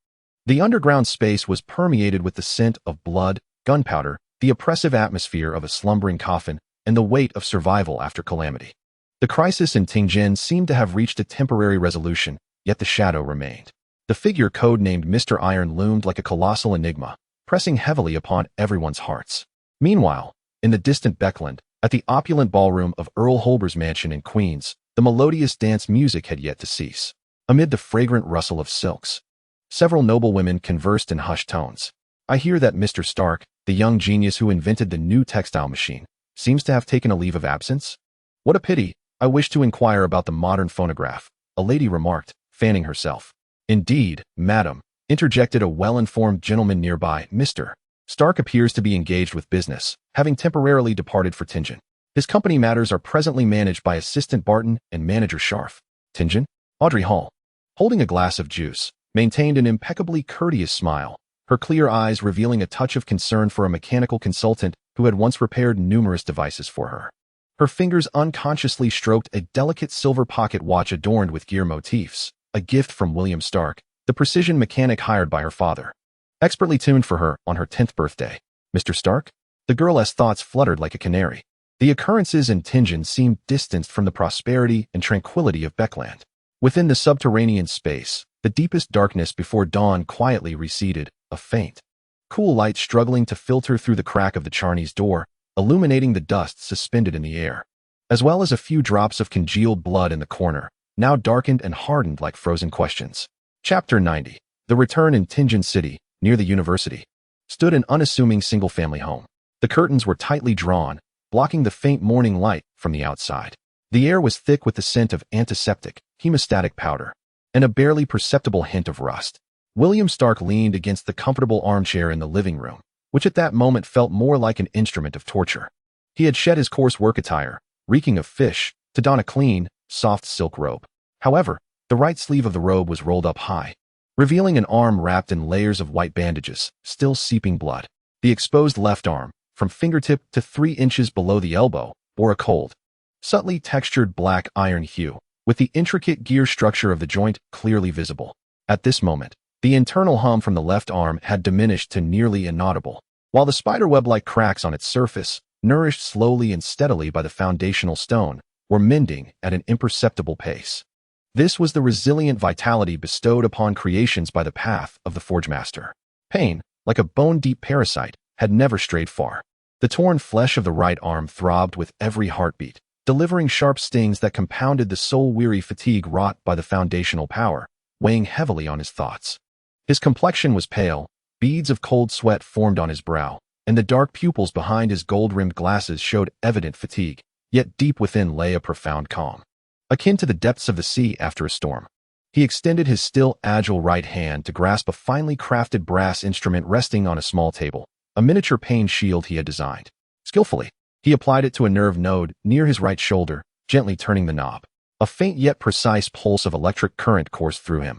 The underground space was permeated with the scent of blood, gunpowder, the oppressive atmosphere of a slumbering coffin, and the weight of survival after calamity. The crisis in Tianjin seemed to have reached a temporary resolution, yet the shadow remained. The figure codenamed Mr. Iron loomed like a colossal enigma, pressing heavily upon everyone's hearts. Meanwhile, in the distant Backlund, at the opulent ballroom of Earl Holber's mansion in Queens, the melodious dance music had yet to cease. Amid the fragrant rustle of silks, several noblewomen conversed in hushed tones. "I hear that Mr. Stark, the young genius who invented the new textile machine, seems to have taken a leave of absence? What a pity. I wish to inquire about the modern phonograph," a lady remarked, fanning herself. "Indeed, madam," interjected a well-informed gentleman nearby. "Mr. Stark appears to be engaged with business, having temporarily departed for Tianjin. His company matters are presently managed by Assistant Barton and Manager Scharf." "Tianjin?" Audrey Hall, holding a glass of juice, maintained an impeccably courteous smile, her clear eyes revealing a touch of concern for a mechanical consultant who had once repaired numerous devices for her. Her fingers unconsciously stroked a delicate silver pocket watch adorned with gear motifs, a gift from William Stark, the precision mechanic hired by her father, expertly tuned for her on her 10th birthday. "Mr. Stark?" The girl's thoughts fluttered like a canary. The occurrences in Tianjin seemed distanced from the prosperity and tranquility of Backlund. Within the subterranean space, the deepest darkness before dawn quietly receded, a faint, cool light struggling to filter through the crack of the Charney's door, illuminating the dust suspended in the air, as well as a few drops of congealed blood in the corner, now darkened and hardened like frozen questions. Chapter 90. The Return. In Tianjin City, near the university, stood an unassuming single-family home. The curtains were tightly drawn, blocking the faint morning light from the outside. The air was thick with the scent of antiseptic, hemostatic powder, and a barely perceptible hint of rust. William Stark leaned against the comfortable armchair in the living room, which at that moment felt more like an instrument of torture. He had shed his coarse work attire, reeking of fish, to don a clean, soft silk robe. However, the right sleeve of the robe was rolled up high, revealing an arm wrapped in layers of white bandages, still seeping blood. The exposed left arm, from fingertip to 3 inches below the elbow, bore a cold, subtly textured black iron hue, with the intricate gear structure of the joint clearly visible. At this moment, the internal hum from the left arm had diminished to nearly inaudible, while the spiderweb-like cracks on its surface, nourished slowly and steadily by the foundational stone, were mending at an imperceptible pace. This was the resilient vitality bestowed upon creations by the path of the Forgemaster. Pain, like a bone-deep parasite, had never strayed far. The torn flesh of the right arm throbbed with every heartbeat, delivering sharp stings that compounded the soul-weary fatigue wrought by the foundational power, weighing heavily on his thoughts. His complexion was pale, beads of cold sweat formed on his brow, and the dark pupils behind his gold-rimmed glasses showed evident fatigue, yet deep within lay a profound calm, akin to the depths of the sea after a storm. He extended his still agile right hand to grasp a finely crafted brass instrument resting on a small table, a miniature pain shield he had designed. Skillfully, he applied it to a nerve node near his right shoulder, gently turning the knob. A faint yet precise pulse of electric current coursed through him,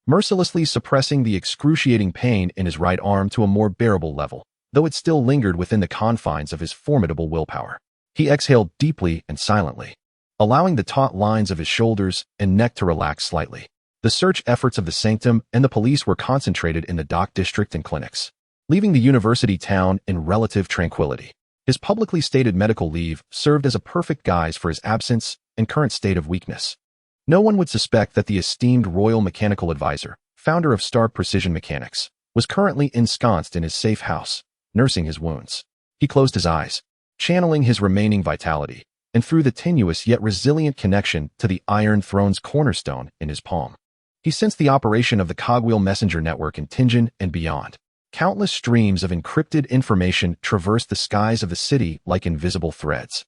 mercilessly suppressing the excruciating pain in his right arm to a more bearable level, though it still lingered within the confines of his formidable willpower. He exhaled deeply and silently, allowing the taut lines of his shoulders and neck to relax slightly. The search efforts of the Sanctum and the police were concentrated in the dock district and clinics, leaving the university town in relative tranquility. His publicly stated medical leave served as a perfect guise for his absence and current state of weakness. No one would suspect that the esteemed Royal Mechanical Advisor, founder of Stark Precision Mechanics, was currently ensconced in his safe house, nursing his wounds. He closed his eyes, channeling his remaining vitality, and threw the tenuous yet resilient connection to the Iron Throne's cornerstone in his palm. He sensed the operation of the cogwheel messenger network in Tianjin and beyond. Countless streams of encrypted information traversed the skies of the city like invisible threads.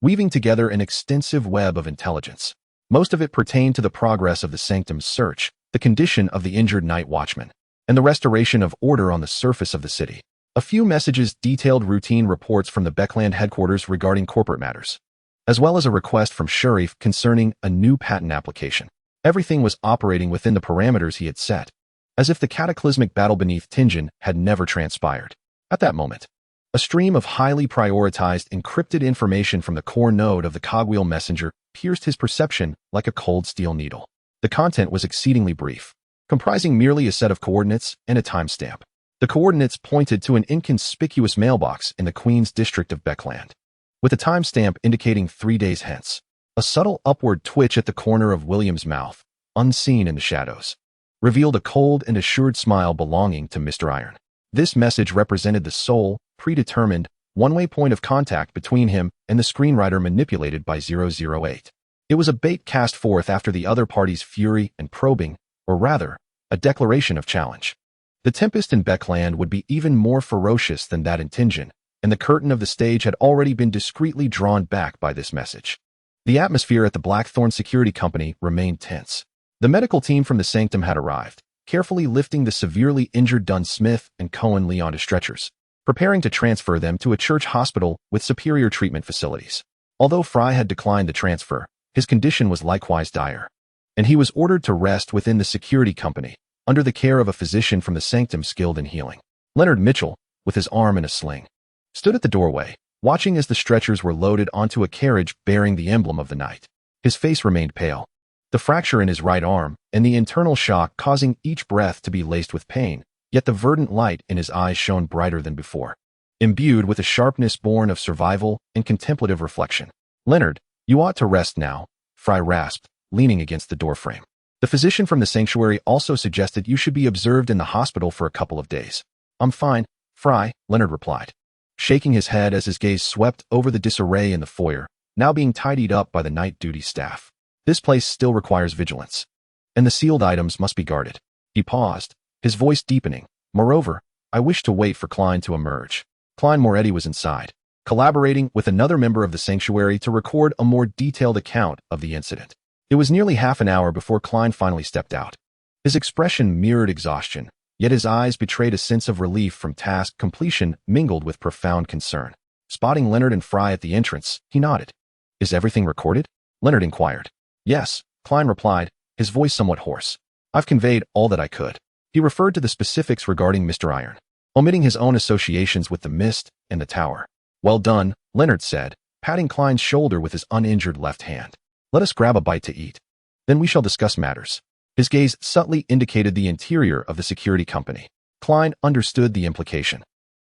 weaving together an extensive web of intelligence. Most of it pertained to the progress of the Sanctum's search, the condition of the injured night watchman, and the restoration of order on the surface of the city. A few messages detailed routine reports from the Backlund headquarters regarding corporate matters, as well as a request from Sharif concerning a new patent application. Everything was operating within the parameters he had set, as if the cataclysmic battle beneath Tingen had never transpired. At that moment, a stream of highly prioritized encrypted information from the core node of the cogwheel messenger pierced his perception like a cold steel needle. The content was exceedingly brief, comprising merely a set of coordinates and a timestamp. The coordinates pointed to an inconspicuous mailbox in the Queen's district of Backlund, with a timestamp indicating 3 days hence. A subtle upward twitch at the corner of William's mouth, unseen in the shadows, revealed a cold and assured smile belonging to Mr. Iron. This message represented the sole, predetermined, one-way point of contact between him and the screenwriter manipulated by 008. It was a bait cast forth after the other party's fury and probing, or rather, a declaration of challenge. The tempest in Backlund would be even more ferocious than that in Tingen, and the curtain of the stage had already been discreetly drawn back by this message. The atmosphere at the Blackthorn Security Company remained tense. The medical team from the Sanctum had arrived, carefully lifting the severely injured Dunn Smith and Cohen Lee onto stretchers, preparing to transfer them to a church hospital with superior treatment facilities. Although Fry had declined the transfer, his condition was likewise dire, and he was ordered to rest within the security company, under the care of a physician from the Sanctum skilled in healing. Leonard Mitchell, with his arm in a sling, stood at the doorway, watching as the stretchers were loaded onto a carriage bearing the emblem of the night. His face remained pale, the fracture in his right arm and the internal shock causing each breath to be laced with pain, yet the verdant light in his eyes shone brighter than before, imbued with a sharpness born of survival and contemplative reflection. "Leonard, you ought to rest now," Fry rasped, leaning against the doorframe. The physician from the sanctuary also suggested you should be observed in the hospital for a couple of days. "I'm fine, Fry," Leonard replied, shaking his head as his gaze swept over the disarray in the foyer, now being tidied up by the night duty staff. "This place still requires vigilance, and the sealed items must be guarded." He paused, his voice deepening. "Moreover, I wish to wait for Klein to emerge." Klein Moretti was inside, collaborating with another member of the sanctuary to record a more detailed account of the incident. It was nearly half an hour before Klein finally stepped out. His expression mirrored exhaustion, yet his eyes betrayed a sense of relief from task completion mingled with profound concern. Spotting Leonard and Fry at the entrance, he nodded. "Is everything recorded?" Leonard inquired. "Yes," Klein replied, his voice somewhat hoarse. "I've conveyed all that I could." He referred to the specifics regarding Mr. Iron, omitting his own associations with the mist and the tower. "Well done," Leonard said, patting Klein's shoulder with his uninjured left hand. "Let us grab a bite to eat. Then we shall discuss matters." His gaze subtly indicated the interior of the security company. Klein understood the implication.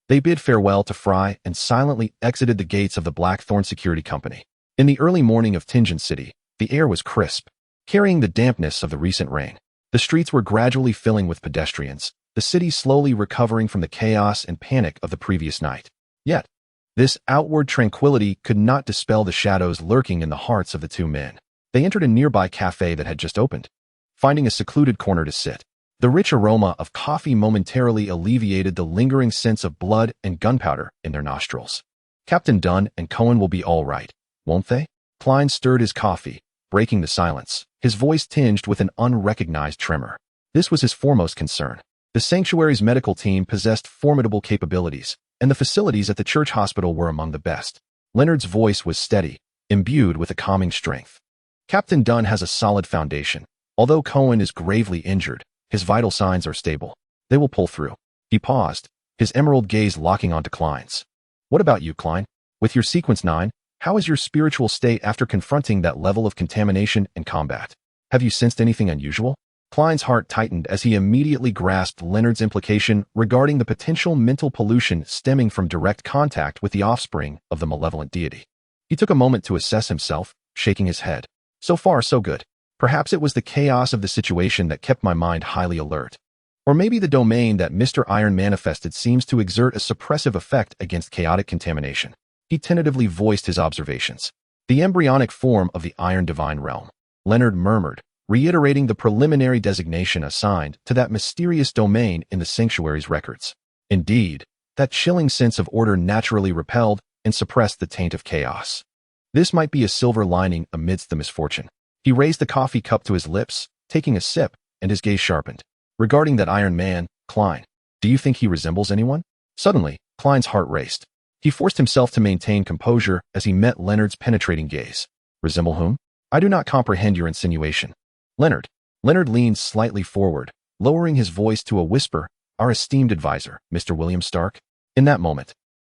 They bid farewell to Fry and silently exited the gates of the Blackthorn Security Company. In the early morning of Tingen City, the air was crisp, carrying the dampness of the recent rain. The streets were gradually filling with pedestrians, the city slowly recovering from the chaos and panic of the previous night. Yet, this outward tranquility could not dispel the shadows lurking in the hearts of the two men. They entered a nearby cafe that had just opened, finding a secluded corner to sit. The rich aroma of coffee momentarily alleviated the lingering sense of blood and gunpowder in their nostrils. "Captain Dunn and Cohen will be all right, won't they?" Klein stirred his coffee, breaking the silence, his voice tinged with an unrecognized tremor. This was his foremost concern. The sanctuary's medical team possessed formidable capabilities, and the facilities at the church hospital were among the best. Leonard's voice was steady, imbued with a calming strength. "Captain Dunn has a solid foundation. Although Cohen is gravely injured, his vital signs are stable. They will pull through." He paused, his emerald gaze locking onto Klein's. "What about you, Klein? With your Sequence 9, how is your spiritual state after confronting that level of contamination and combat? Have you sensed anything unusual?" Klein's heart tightened as he immediately grasped Leonard's implication regarding the potential mental pollution stemming from direct contact with the offspring of the malevolent deity. He took a moment to assess himself, shaking his head. "So far, so good. Perhaps it was the chaos of the situation that kept my mind highly alert. Or maybe the domain that Mr. Iron manifested seems to exert a suppressive effect against chaotic contamination." He tentatively voiced his observations. "The embryonic form of the Iron Divine Realm," Leonard murmured, reiterating the preliminary designation assigned to that mysterious domain in the sanctuary's records. Indeed, that chilling sense of order naturally repelled and suppressed the taint of chaos. This might be a silver lining amidst the misfortune. He raised the coffee cup to his lips, taking a sip, and his gaze sharpened. Regarding that Iron Man, Klein, do you think he resembles anyone? Suddenly, Klein's heart raced. He forced himself to maintain composure as he met Leonard's penetrating gaze. Resemble whom? I do not comprehend your insinuation. Leonard. Leonard leaned slightly forward, lowering his voice to a whisper. Our esteemed advisor, Mr. William Stark. In that moment,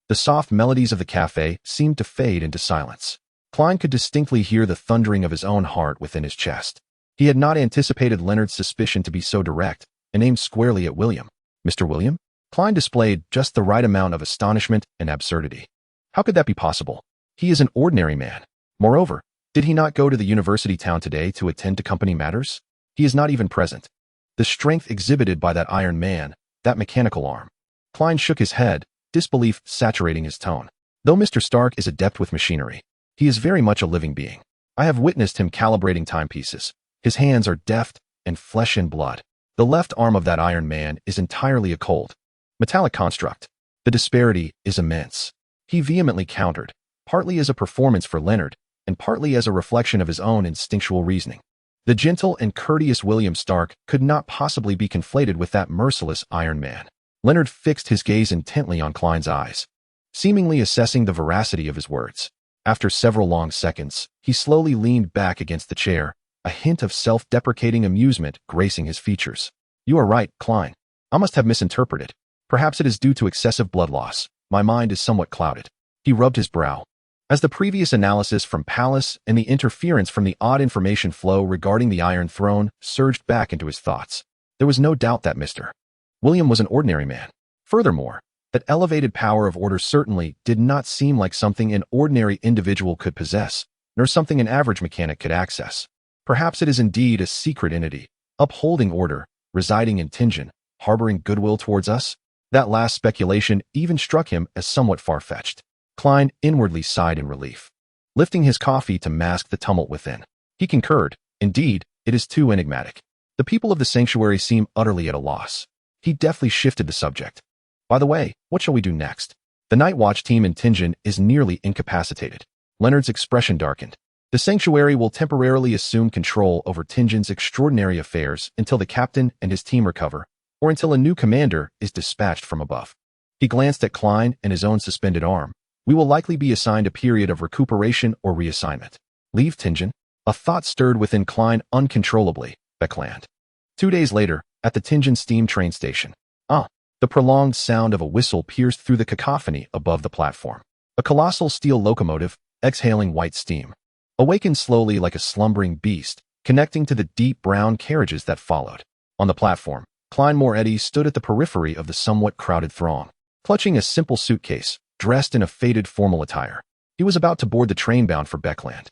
the soft melodies of the cafe seemed to fade into silence. Klein could distinctly hear the thundering of his own heart within his chest. He had not anticipated Leonard's suspicion to be so direct and aimed squarely at William. Mr. William? Klein displayed just the right amount of astonishment and absurdity. How could that be possible? He is an ordinary man. Moreover, did he not go to the university town today to attend to company matters? He is not even present. The strength exhibited by that Iron Man, that mechanical arm. Klein shook his head, disbelief saturating his tone. Though Mr. Stark is adept with machinery, he is very much a living being. I have witnessed him calibrating timepieces. His hands are deft and flesh and blood. The left arm of that Iron Man is entirely a cold, metallic construct. The disparity is immense. He vehemently countered, partly as a performance for Leonard, and partly as a reflection of his own instinctual reasoning. The gentle and courteous William Stark could not possibly be conflated with that merciless Iron Man. Leonard fixed his gaze intently on Klein's eyes, seemingly assessing the veracity of his words. After several long seconds, he slowly leaned back against the chair, a hint of self-deprecating amusement gracing his features. You are right, Klein. I must have misinterpreted. Perhaps it is due to excessive blood loss. My mind is somewhat clouded. He rubbed his brow. As the previous analysis from Palace and the interference from the odd information flow regarding the Iron Throne surged back into his thoughts, there was no doubt that Mr. William was an ordinary man. Furthermore, that elevated power of order certainly did not seem like something an ordinary individual could possess, nor something an average mechanic could access. Perhaps it is indeed a secret entity, upholding order, residing in Tingen, harboring goodwill towards us? That last speculation even struck him as somewhat far-fetched. Klein inwardly sighed in relief, lifting his coffee to mask the tumult within. He concurred. Indeed, it is too enigmatic. The people of the sanctuary seem utterly at a loss. He deftly shifted the subject. By the way, what shall we do next? The Night Watch team in Tingen is nearly incapacitated. Leonard's expression darkened. The sanctuary will temporarily assume control over Tingen's extraordinary affairs until the captain and his team recover, or until a new commander is dispatched from above. He glanced at Klein and his own suspended arm. We will likely be assigned a period of recuperation or reassignment. Leave Tingen? A thought stirred within Klein uncontrollably. Backlund. 2 days later, at the Tingen steam train station. The prolonged sound of a whistle pierced through the cacophony above the platform. A colossal steel locomotive, exhaling white steam, awakened slowly like a slumbering beast, connecting to the deep brown carriages that followed. On the platform, Klein Moretti stood at the periphery of the somewhat crowded throng, clutching a simple suitcase, dressed in a faded formal attire. He was about to board the train bound for Backlund,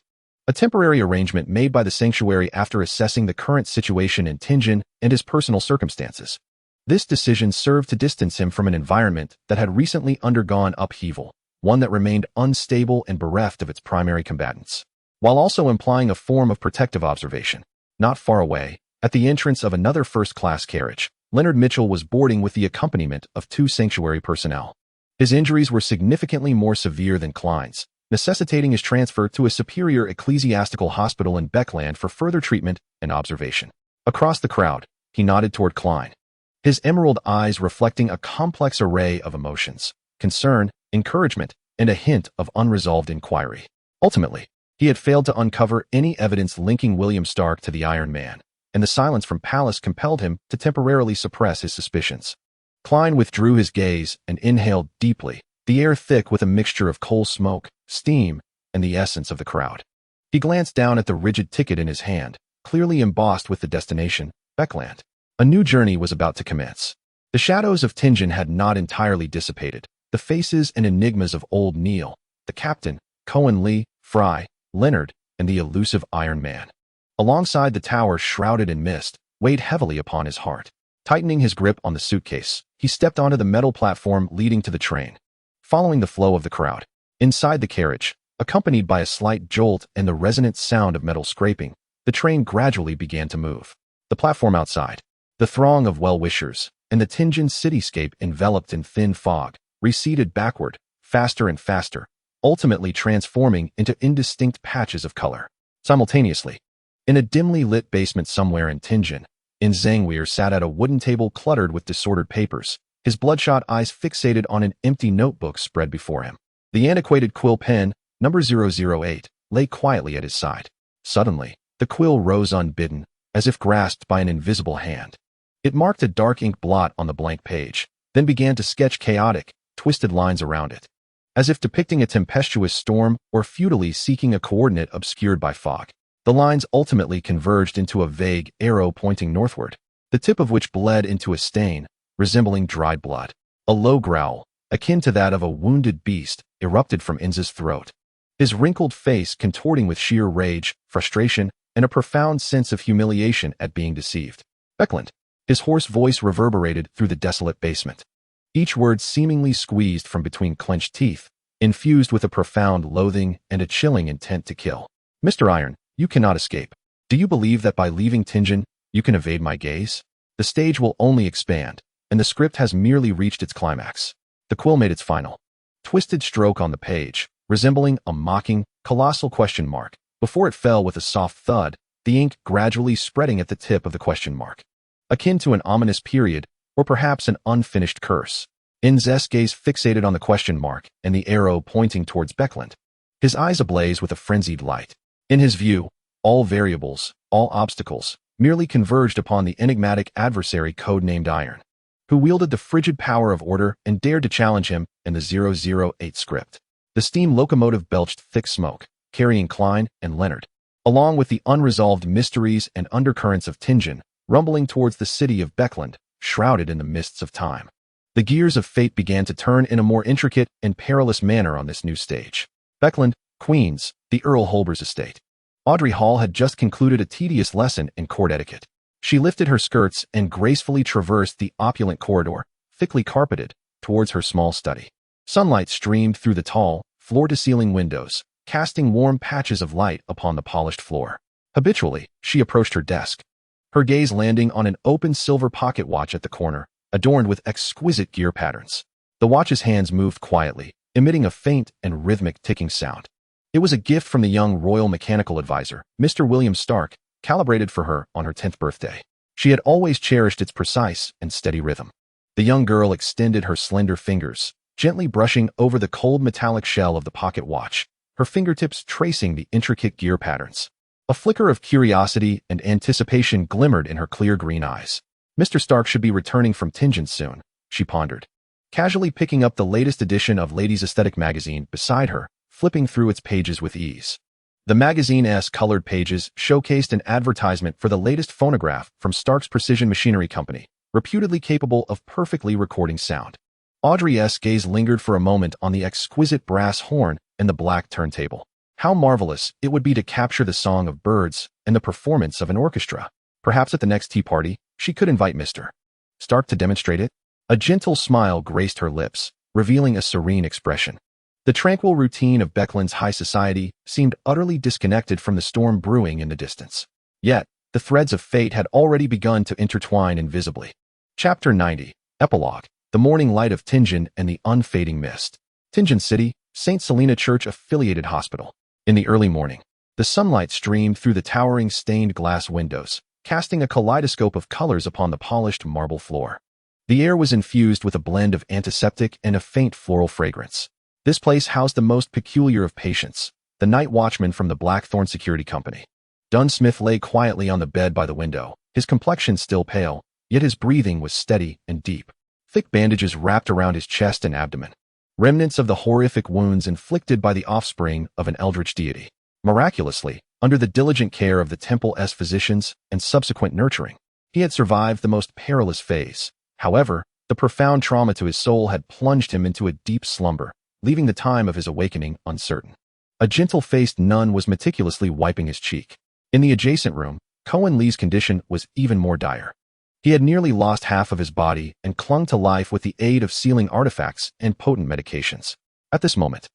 a temporary arrangement made by the sanctuary after assessing the current situation in Tingen and his personal circumstances. This decision served to distance him from an environment that had recently undergone upheaval, one that remained unstable and bereft of its primary combatants, while also implying a form of protective observation. Not far away, at the entrance of another first-class carriage, Leonard Mitchell was boarding with the accompaniment of 2 sanctuary personnel. His injuries were significantly more severe than Klein's, necessitating his transfer to a superior ecclesiastical hospital in Backlund for further treatment and observation. Across the crowd, he nodded toward Klein, his emerald eyes reflecting a complex array of emotions, concern, encouragement, and a hint of unresolved inquiry. Ultimately, he had failed to uncover any evidence linking William Stark to the Iron Man, and the silence from Palace compelled him to temporarily suppress his suspicions. Klein withdrew his gaze and inhaled deeply, the air thick with a mixture of coal smoke, steam, and the essence of the crowd. He glanced down at the rigid ticket in his hand, clearly embossed with the destination, Backlund. A new journey was about to commence. The shadows of Tingen had not entirely dissipated. The faces and enigmas of old Neil, the captain, Cohen Lee, Fry, Leonard, and the elusive Iron Man, alongside the tower shrouded in mist, weighed heavily upon his heart. Tightening his grip on the suitcase, he stepped onto the metal platform leading to the train, following the flow of the crowd. Inside the carriage, accompanied by a slight jolt and the resonant sound of metal scraping, the train gradually began to move. The platform outside, the throng of well-wishers, and the Tingen cityscape enveloped in thin fog, receded backward, faster and faster, ultimately transforming into indistinct patches of color. Simultaneously, in a dimly lit basement somewhere in Tianjin, Zhangweir sat at a wooden table cluttered with disordered papers, his bloodshot eyes fixated on an empty notebook spread before him. The antiquated quill pen, number 008, lay quietly at his side. Suddenly, the quill rose unbidden, as if grasped by an invisible hand. It marked a dark ink blot on the blank page, then began to sketch chaotic, twisted lines around it, as if depicting a tempestuous storm or futilely seeking a coordinate obscured by fog. The lines ultimately converged into a vague arrow pointing northward, the tip of which bled into a stain, resembling dried blood. A low growl, akin to that of a wounded beast, erupted from Inza's throat, his wrinkled face contorting with sheer rage, frustration, and a profound sense of humiliation at being deceived. Backlund. His hoarse voice reverberated through the desolate basement, each word seemingly squeezed from between clenched teeth, infused with a profound loathing and a chilling intent to kill. Mr. Iron, you cannot escape. Do you believe that by leaving Tianjin, you can evade my gaze? The stage will only expand, and the script has merely reached its climax. The quill made its final, twisted stroke on the page, resembling a mocking, colossal question mark. Before it fell with a soft thud, the ink gradually spreading at the tip of the question mark, akin to an ominous period, or perhaps an unfinished curse. Inza's gaze fixated on the question mark and the arrow pointing towards Backlund, his eyes ablaze with a frenzied light. In his view, all variables, all obstacles, merely converged upon the enigmatic adversary codenamed Iron, who wielded the frigid power of order and dared to challenge him in the 008 script. The steam locomotive belched thick smoke, carrying Klein and Leonard, along with the unresolved mysteries and undercurrents of Tianjin, rumbling towards the city of Backlund, shrouded in the mists of time. The gears of fate began to turn in a more intricate and perilous manner on this new stage. Backlund, Queens, the Earl Holber's estate. Audrey Hall had just concluded a tedious lesson in court etiquette. She lifted her skirts and gracefully traversed the opulent corridor, thickly carpeted, towards her small study. Sunlight streamed through the tall, floor-to-ceiling windows, casting warm patches of light upon the polished floor. Habitually, she approached her desk, her gaze landing on an open silver pocket watch at the corner, adorned with exquisite gear patterns. The watch's hands moved quietly, emitting a faint and rhythmic ticking sound. It was a gift from the young royal mechanical advisor, Mr. William Stark, calibrated for her on her 10th birthday. She had always cherished its precise and steady rhythm. The young girl extended her slender fingers, gently brushing over the cold metallic shell of the pocket watch, her fingertips tracing the intricate gear patterns. A flicker of curiosity and anticipation glimmered in her clear green eyes. Mr. Stark should be returning from Tianjin soon, she pondered, casually picking up the latest edition of Ladies' Aesthetic magazine beside her, flipping through its pages with ease. The magazine's colored pages showcased an advertisement for the latest phonograph from Stark's Precision Machinery Company, reputedly capable of perfectly recording sound. Audrey's gaze lingered for a moment on the exquisite brass horn and the black turntable. How marvelous it would be to capture the song of birds and the performance of an orchestra. Perhaps at the next tea party, she could invite Mr. Stark to demonstrate it. A gentle smile graced her lips, revealing a serene expression. The tranquil routine of Backlund's high society seemed utterly disconnected from the storm brewing in the distance. Yet, the threads of fate had already begun to intertwine invisibly. Chapter 90. Epilogue. The morning light of Tianjin and the unfading mist. Tianjin City, St. Selena Church Affiliated Hospital. In the early morning, the sunlight streamed through the towering stained glass windows, casting a kaleidoscope of colors upon the polished marble floor. The air was infused with a blend of antiseptic and a faint floral fragrance. This place housed the most peculiar of patients, the night watchman from the Blackthorn Security Company. Dunsmith lay quietly on the bed by the window, his complexion still pale, yet his breathing was steady and deep. Thick bandages wrapped around his chest and abdomen, remnants of the horrific wounds inflicted by the offspring of an eldritch deity. Miraculously, under the diligent care of the temple's physicians and subsequent nurturing, he had survived the most perilous phase. However, the profound trauma to his soul had plunged him into a deep slumber, leaving the time of his awakening uncertain. A gentle-faced nun was meticulously wiping his cheek. In the adjacent room, Cohen Lee's condition was even more dire. He had nearly lost half of his body and clung to life with the aid of sealing artifacts and potent medications. At this moment,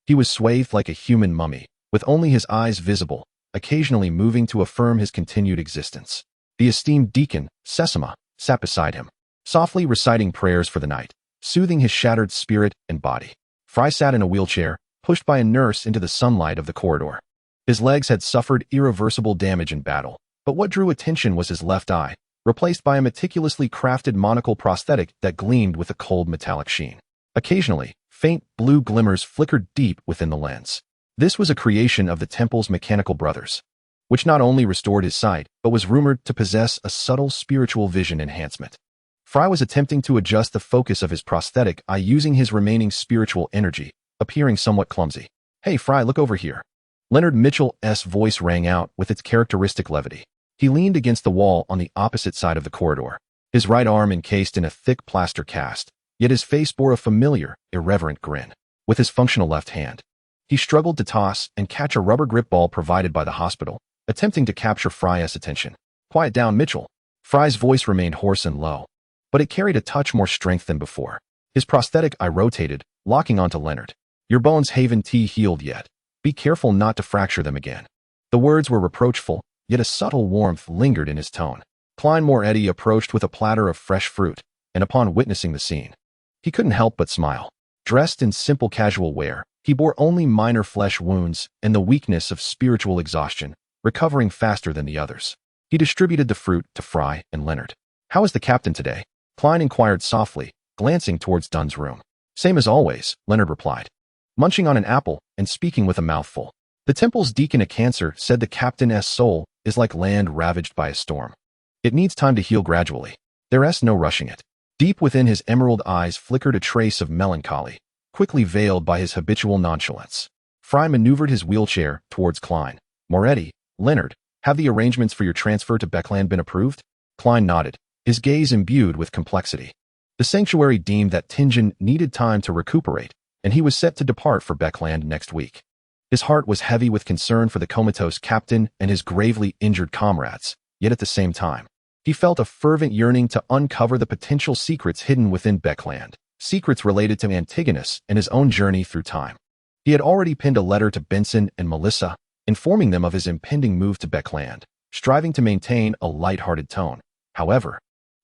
he was swathed like a human mummy, with only his eyes visible, occasionally moving to affirm his continued existence. The esteemed deacon, Sesama, sat beside him, softly reciting prayers for the night, soothing his shattered spirit and body. Fry sat in a wheelchair, pushed by a nurse into the sunlight of the corridor. His legs had suffered irreversible damage in battle, but what drew attention was his left eye, replaced by a meticulously crafted monocle prosthetic that gleamed with a cold metallic sheen. Occasionally, faint blue glimmers flickered deep within the lens. This was a creation of the temple's mechanical brothers, which not only restored his sight, but was rumored to possess a subtle spiritual vision enhancement. Fry was attempting to adjust the focus of his prosthetic eye using his remaining spiritual energy, appearing somewhat clumsy. "Hey, Fry, look over here." Leonard Mitchell's voice rang out with its characteristic levity. He leaned against the wall on the opposite side of the corridor, his right arm encased in a thick plaster cast, yet his face bore a familiar, irreverent grin. With his functional left hand, he struggled to toss and catch a rubber grip ball provided by the hospital, attempting to capture Fry's attention. "Quiet down, Mitchell." Fry's voice remained hoarse and low, but it carried a touch more strength than before. His prosthetic eye rotated, locking onto Leonard. "Your bones haven't healed yet. Be careful not to fracture them again." The words were reproachful, yet a subtle warmth lingered in his tone. Klein Moretti approached with a platter of fresh fruit, and upon witnessing the scene, he couldn't help but smile. Dressed in simple casual wear, he bore only minor flesh wounds and the weakness of spiritual exhaustion, recovering faster than the others. He distributed the fruit to Fry and Leonard. "How is the captain today?" Klein inquired softly, glancing towards Dunn's room. "Same as always," Leonard replied, munching on an apple and speaking with a mouthful. "The temple's deacon of cancer said the captain's soul is like land ravaged by a storm. It needs time to heal gradually. There's no rushing it." Deep within his emerald eyes flickered a trace of melancholy, quickly veiled by his habitual nonchalance. Fry maneuvered his wheelchair towards Klein. "Moretti, Leonard, have the arrangements for your transfer to Backlund been approved?" Klein nodded, his gaze imbued with complexity. The sanctuary deemed that Tingen needed time to recuperate, and he was set to depart for Backlund next week. His heart was heavy with concern for the comatose captain and his gravely injured comrades, yet at the same time, he felt a fervent yearning to uncover the potential secrets hidden within Backlund, secrets related to Antigonus and his own journey through time. He had already penned a letter to Benson and Melissa, informing them of his impending move to Backlund, striving to maintain a light-hearted tone. However,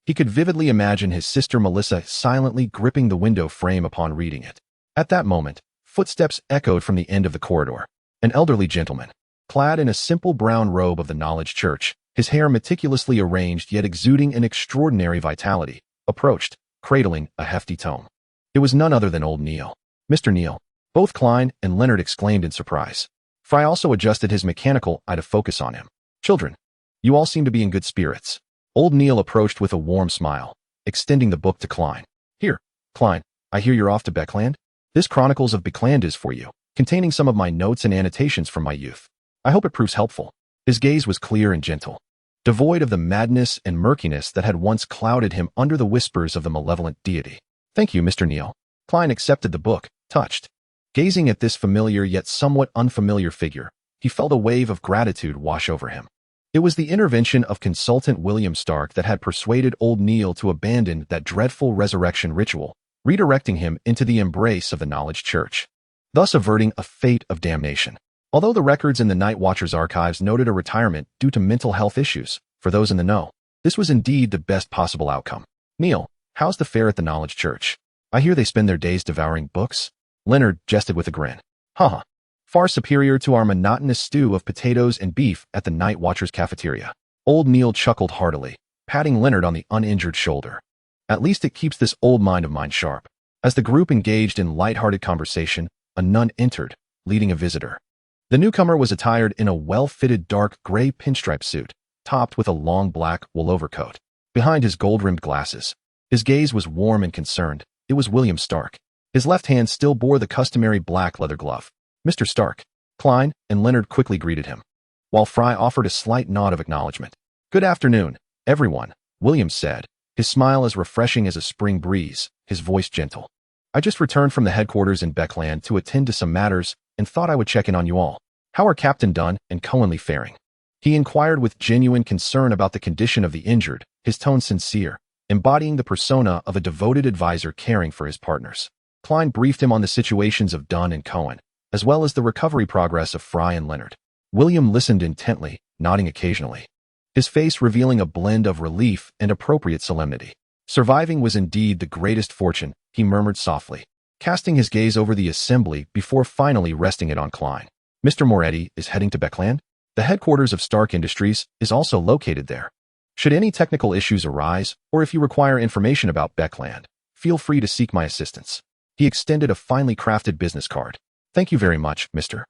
he could vividly imagine his sister Melissa silently gripping the window frame upon reading it. At that moment, footsteps echoed from the end of the corridor. An elderly gentleman, clad in a simple brown robe of the Knowledge Church, his hair meticulously arranged yet exuding an extraordinary vitality, approached, cradling a hefty tome. It was none other than old Neil. "Mr. Neil." Both Klein and Leonard exclaimed in surprise. Fry also adjusted his mechanical eye to focus on him. "Children, you all seem to be in good spirits." Old Neil approached with a warm smile, extending the book to Klein. "Here, Klein, I hear you're off to Backlund. This Chronicles of Backlund is for you, containing some of my notes and annotations from my youth. I hope it proves helpful." His gaze was clear and gentle, devoid of the madness and murkiness that had once clouded him under the whispers of the malevolent deity. "Thank you, Mr. Neil." Klein accepted the book, touched. Gazing at this familiar yet somewhat unfamiliar figure, he felt a wave of gratitude wash over him. It was the intervention of consultant William Stark that had persuaded old Neil to abandon that dreadful resurrection ritual, redirecting him into the embrace of the Knowledge Church, thus averting a fate of damnation. Although the records in the Night Watcher's archives noted a retirement due to mental health issues, for those in the know, this was indeed the best possible outcome. "Neil, how's the fare at the Knowledge Church? I hear they spend their days devouring books." Leonard jested with a grin. "Haha. Far superior to our monotonous stew of potatoes and beef at the Night Watcher's cafeteria." Old Neil chuckled heartily, patting Leonard on the uninjured shoulder. "At least it keeps this old mind of mine sharp." As the group engaged in light-hearted conversation, a nun entered, leading a visitor. The newcomer was attired in a well-fitted dark gray pinstripe suit, topped with a long black wool overcoat. Behind his gold-rimmed glasses, his gaze was warm and concerned. It was William Stark. His left hand still bore the customary black leather glove. "Mr. Stark." Klein and Leonard quickly greeted him, while Fry offered a slight nod of acknowledgement. "Good afternoon, everyone," William said, his smile as refreshing as a spring breeze, his voice gentle. "I just returned from the headquarters in Backlund to attend to some matters and thought I would check in on you all. How are Captain Dunn and Cohenly faring?" He inquired with genuine concern about the condition of the injured, his tone sincere, embodying the persona of a devoted advisor caring for his partners. Klein briefed him on the situations of Dunn and Cohen, as well as the recovery progress of Fry and Leonard. William listened intently, nodding occasionally, his face revealing a blend of relief and appropriate solemnity. "Surviving was indeed the greatest fortune," he murmured softly. casting his gaze over the assembly before finally resting it on Klein. Mr. Moretti is heading to Backlund? The headquarters of Stark Industries is also located there. Should any technical issues arise, or if you require information about Backlund, feel free to seek my assistance. He extended a finely crafted business card. Thank you very much, Mr.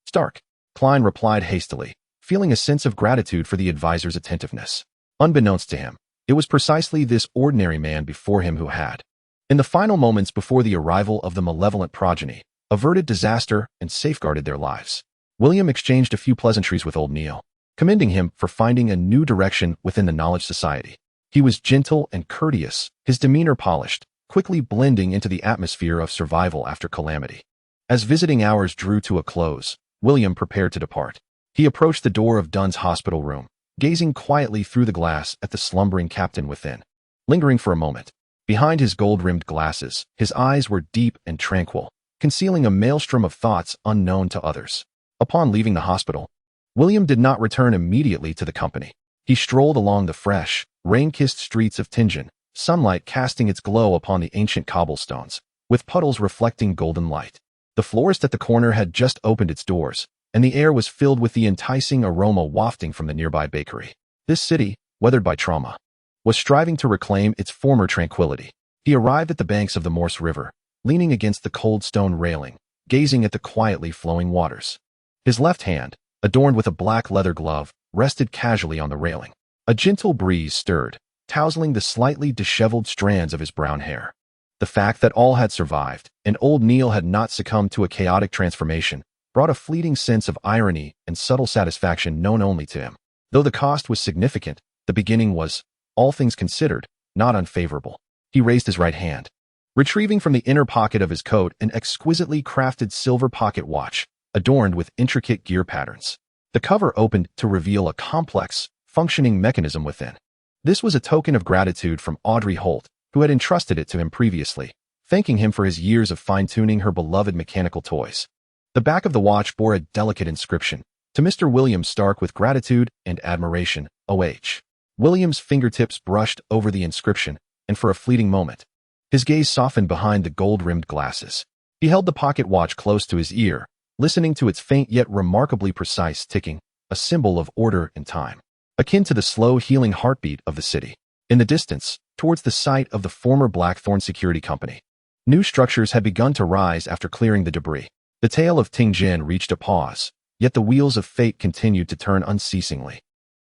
Stark. Klein replied hastily, feeling a sense of gratitude for the advisor's attentiveness. Unbeknownst to him, it was precisely this ordinary man before him who had, in the final moments before the arrival of the malevolent progeny, averted disaster and safeguarded their lives. William exchanged a few pleasantries with old Neil, commending him for finding a new direction within the Knowledge Society. He was gentle and courteous, his demeanor polished, quickly blending into the atmosphere of survival after calamity. As visiting hours drew to a close, William prepared to depart. He approached the door of Dunn's hospital room, gazing quietly through the glass at the slumbering captain within. Lingering for a moment, behind his gold-rimmed glasses, his eyes were deep and tranquil, concealing a maelstrom of thoughts unknown to others. Upon leaving the hospital, William did not return immediately to the company. He strolled along the fresh, rain-kissed streets of Tianjin, sunlight casting its glow upon the ancient cobblestones, with puddles reflecting golden light. The florist at the corner had just opened its doors, and the air was filled with the enticing aroma wafting from the nearby bakery. This city, weathered by trauma, was striving to reclaim its former tranquility. He arrived at the banks of the Morse River, leaning against the cold stone railing, gazing at the quietly flowing waters. His left hand, adorned with a black leather glove, rested casually on the railing. A gentle breeze stirred, tousling the slightly disheveled strands of his brown hair. The fact that all had survived, and old Neil had not succumbed to a chaotic transformation, brought a fleeting sense of irony and subtle satisfaction known only to him. Though the cost was significant, the beginning was, all things considered, not unfavorable. He raised his right hand, retrieving from the inner pocket of his coat an exquisitely crafted silver pocket watch, adorned with intricate gear patterns. The cover opened to reveal a complex, functioning mechanism within. This was a token of gratitude from Audrey Holt, who had entrusted it to him previously, thanking him for his years of fine-tuning her beloved mechanical toys. The back of the watch bore a delicate inscription, "To Mr. William Stark with gratitude and admiration, O.H." William's fingertips brushed over the inscription, and for a fleeting moment, his gaze softened behind the gold-rimmed glasses. He held the pocket watch close to his ear, listening to its faint yet remarkably precise ticking, a symbol of order and time, akin to the slow healing heartbeat of the city. In the distance, towards the site of the former Blackthorn Security Company, new structures had begun to rise after clearing the debris. The tale of Tianjin reached a pause, yet the wheels of fate continued to turn unceasingly.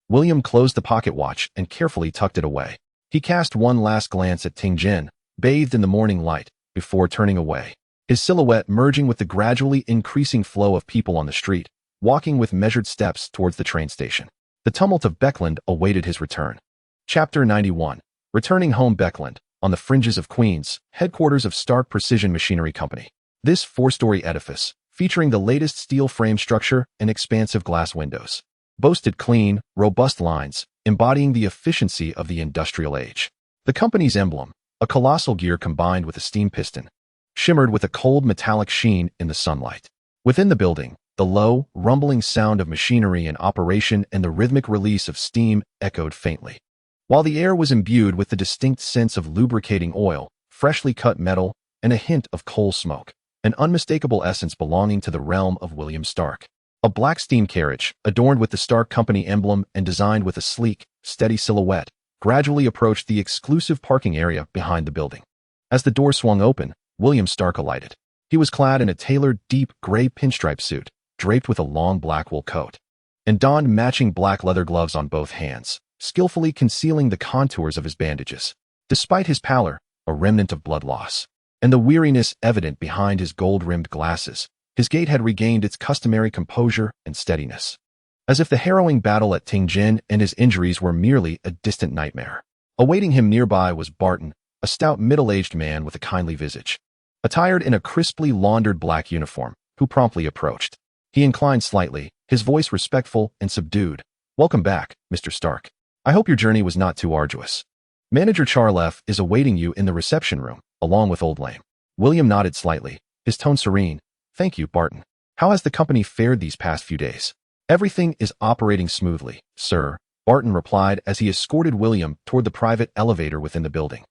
William closed the pocket watch and carefully tucked it away. He cast one last glance at Tianjin, bathed in the morning light, before turning away, his silhouette merging with the gradually increasing flow of people on the street, walking with measured steps towards the train station. The tumult of Backlund awaited his return. Chapter 91. Returning home. Backlund, on the fringes of Queens, headquarters of Stark Precision Machinery Company. This four-story edifice, featuring the latest steel frame structure and expansive glass windows, boasted clean, robust lines, embodying the efficiency of the industrial age. The company's emblem, a colossal gear combined with a steam piston, shimmered with a cold metallic sheen in the sunlight. Within the building, the low, rumbling sound of machinery in operation and the rhythmic release of steam echoed faintly, while the air was imbued with the distinct sense of lubricating oil, freshly cut metal, and a hint of coal smoke, an unmistakable essence belonging to the realm of William Stark. A black steam carriage, adorned with the Stark Company emblem and designed with a sleek, steady silhouette, gradually approached the exclusive parking area behind the building. As the door swung open, William Stark alighted. He was clad in a tailored, deep gray pinstripe suit, draped with a long black wool coat, and donned matching black leather gloves on both hands, skillfully concealing the contours of his bandages. Despite his pallor, a remnant of blood loss, and the weariness evident behind his gold-rimmed glasses, his gait had regained its customary composure and steadiness, as if the harrowing battle at Tianjin and his injuries were merely a distant nightmare. Awaiting him nearby was Barton, a stout middle-aged man with a kindly visage, attired in a crisply laundered black uniform, who promptly approached. He inclined slightly, his voice respectful and subdued. "Welcome back, Mr. Stark. I hope your journey was not too arduous. Manager Charleff is awaiting you in the reception room, along with Old Lame." William nodded slightly, his tone serene. "Thank you, Barton. How has the company fared these past few days?" "Everything is operating smoothly, sir," Barton replied as he escorted William toward the private elevator within the building,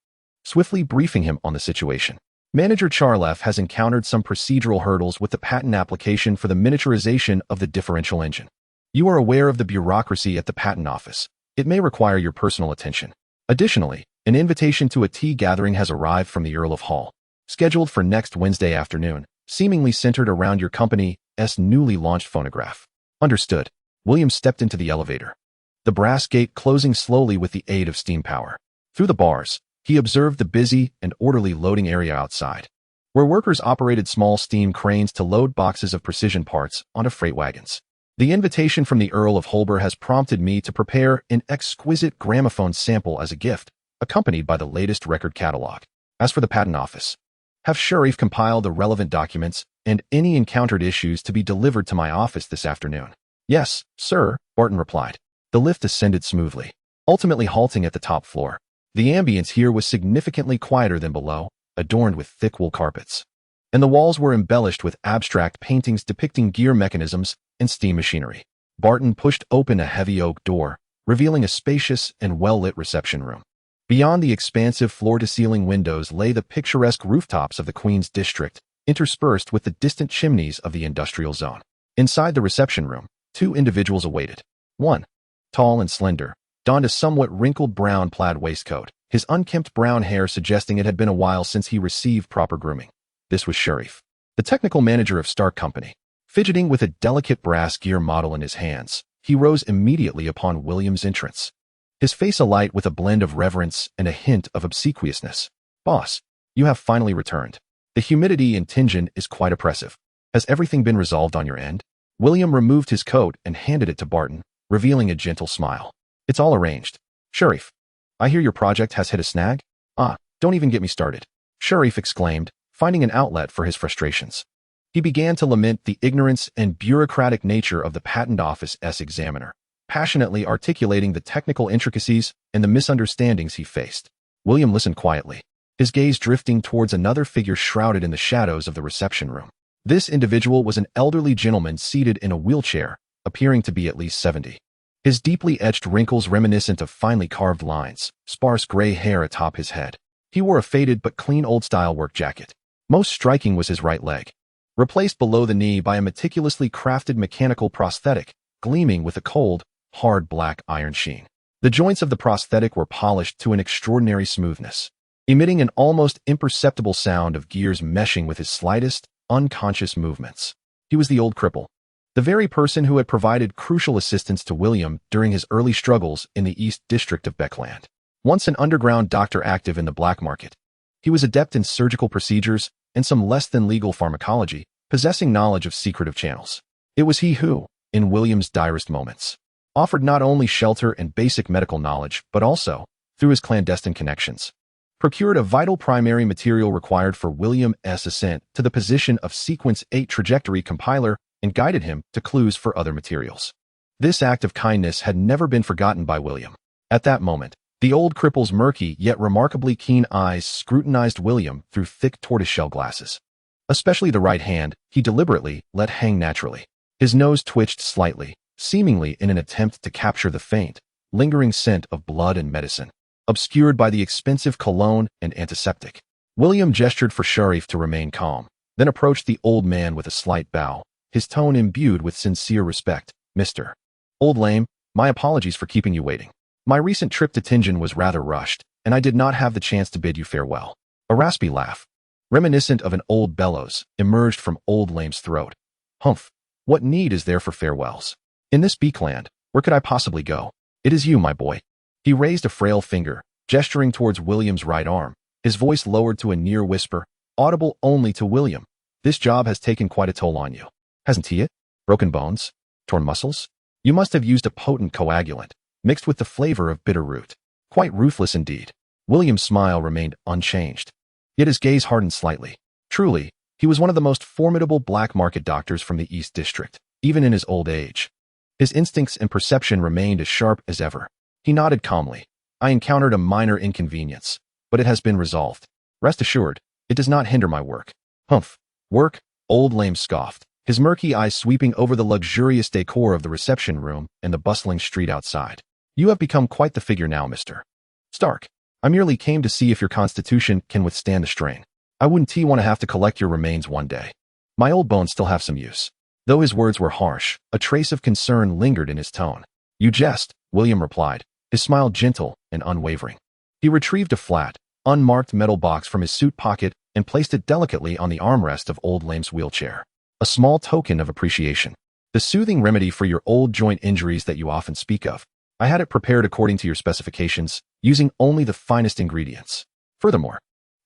swiftly briefing him on the situation. Manager Charleff has encountered some procedural hurdles with the patent application for the miniaturization of the differential engine. You are aware of the bureaucracy at the patent office. It may require your personal attention. Additionally, an invitation to a tea gathering has arrived from the Earl of Hall, scheduled for next Wednesday afternoon, seemingly centered around your company's newly launched phonograph. Understood. William stepped into the elevator, the brass gate closing slowly with the aid of steam power. Through the bars, he observed the busy and orderly loading area outside, where workers operated small steam cranes to load boxes of precision parts onto freight wagons. The invitation from the Earl of Holber has prompted me to prepare an exquisite gramophone sample as a gift, accompanied by the latest record catalog. As for the patent office, have Sharif compile the relevant documents and any encountered issues to be delivered to my office this afternoon. Yes, sir, Barton replied. The lift ascended smoothly, ultimately halting at the top floor. The ambience here was significantly quieter than below, adorned with thick wool carpets, and the walls were embellished with abstract paintings depicting gear mechanisms and steam machinery. Barton pushed open a heavy oak door, revealing a spacious and well-lit reception room. Beyond the expansive floor-to-ceiling windows lay the picturesque rooftops of the Queen's District, interspersed with the distant chimneys of the industrial zone. Inside the reception room, two individuals awaited. One, tall and slender, donned a somewhat wrinkled brown plaid waistcoat, his unkempt brown hair suggesting it had been a while since he received proper grooming. This was Sharif, the technical manager of Stark Company. Fidgeting with a delicate brass gear model in his hands, he rose immediately upon William's entrance, his face alight with a blend of reverence and a hint of obsequiousness. Boss, you have finally returned. The humidity in Tingen is quite oppressive. Has everything been resolved on your end? William removed his coat and handed it to Barton, revealing a gentle smile. It's all arranged. Sharif, I hear your project has hit a snag? Don't even get me started. Sharif exclaimed, finding an outlet for his frustrations. He began to lament the ignorance and bureaucratic nature of the patent office's examiner, passionately articulating the technical intricacies and the misunderstandings he faced. William listened quietly, his gaze drifting towards another figure shrouded in the shadows of the reception room. This individual was an elderly gentleman seated in a wheelchair, appearing to be at least 70. His deeply etched wrinkles reminiscent of finely carved lines, sparse gray hair atop his head. He wore a faded but clean old-style work jacket. Most striking was his right leg, replaced below the knee by a meticulously crafted mechanical prosthetic, gleaming with a cold, hard black iron sheen. The joints of the prosthetic were polished to an extraordinary smoothness, emitting an almost imperceptible sound of gears meshing with his slightest, unconscious movements. He was the old cripple, the very person who had provided crucial assistance to William during his early struggles in the East District of Backlund. Once an underground doctor active in the black market, he was adept in surgical procedures and some less-than-legal pharmacology, possessing knowledge of secretive channels. It was he who, in William's direst moments, offered not only shelter and basic medical knowledge, but also, through his clandestine connections, procured a vital primary material required for William's ascent to the position of Sequence 8 trajectory compiler and guided him to clues for other materials. This act of kindness had never been forgotten by William. At that moment, the old cripple's murky yet remarkably keen eyes scrutinized William through thick tortoiseshell glasses. Especially the right hand, he deliberately let hang naturally. His nose twitched slightly, seemingly in an attempt to capture the faint, lingering scent of blood and medicine, obscured by the expensive cologne and antiseptic. William gestured for Sharif to remain calm, then approached the old man with a slight bow, his tone imbued with sincere respect. Mr. Old Lame, my apologies for keeping you waiting. My recent trip to Tingen was rather rushed, and I did not have the chance to bid you farewell. A raspy laugh, reminiscent of an old bellows, emerged from Old Lame's throat. Humph, what need is there for farewells? In this beakland, where could I possibly go? It is you, my boy. He raised a frail finger, gesturing towards William's right arm, his voice lowered to a near whisper, audible only to William. This job has taken quite a toll on you. Hasn't he? Broken bones? Torn muscles? You must have used a potent coagulant, mixed with the flavor of bitter root. Quite ruthless indeed. William's smile remained unchanged, yet his gaze hardened slightly. Truly, he was one of the most formidable black market doctors from the East District, even in his old age. His instincts and perception remained as sharp as ever. He nodded calmly. I encountered a minor inconvenience, but it has been resolved. Rest assured, it does not hinder my work. Humph. Work? Old Lame scoffed, his murky eyes sweeping over the luxurious decor of the reception room and the bustling street outside. You have become quite the figure now, Mr. Stark. I merely came to see if your constitution can withstand the strain. I wouldn't want to have to collect your remains one day. My old bones still have some use. Though his words were harsh, a trace of concern lingered in his tone. You jest, William replied, his smile gentle and unwavering. He retrieved a flat, unmarked metal box from his suit pocket and placed it delicately on the armrest of old Lame's wheelchair. A small token of appreciation. The soothing remedy for your old joint injuries that you often speak of. I had it prepared according to your specifications, using only the finest ingredients. Furthermore,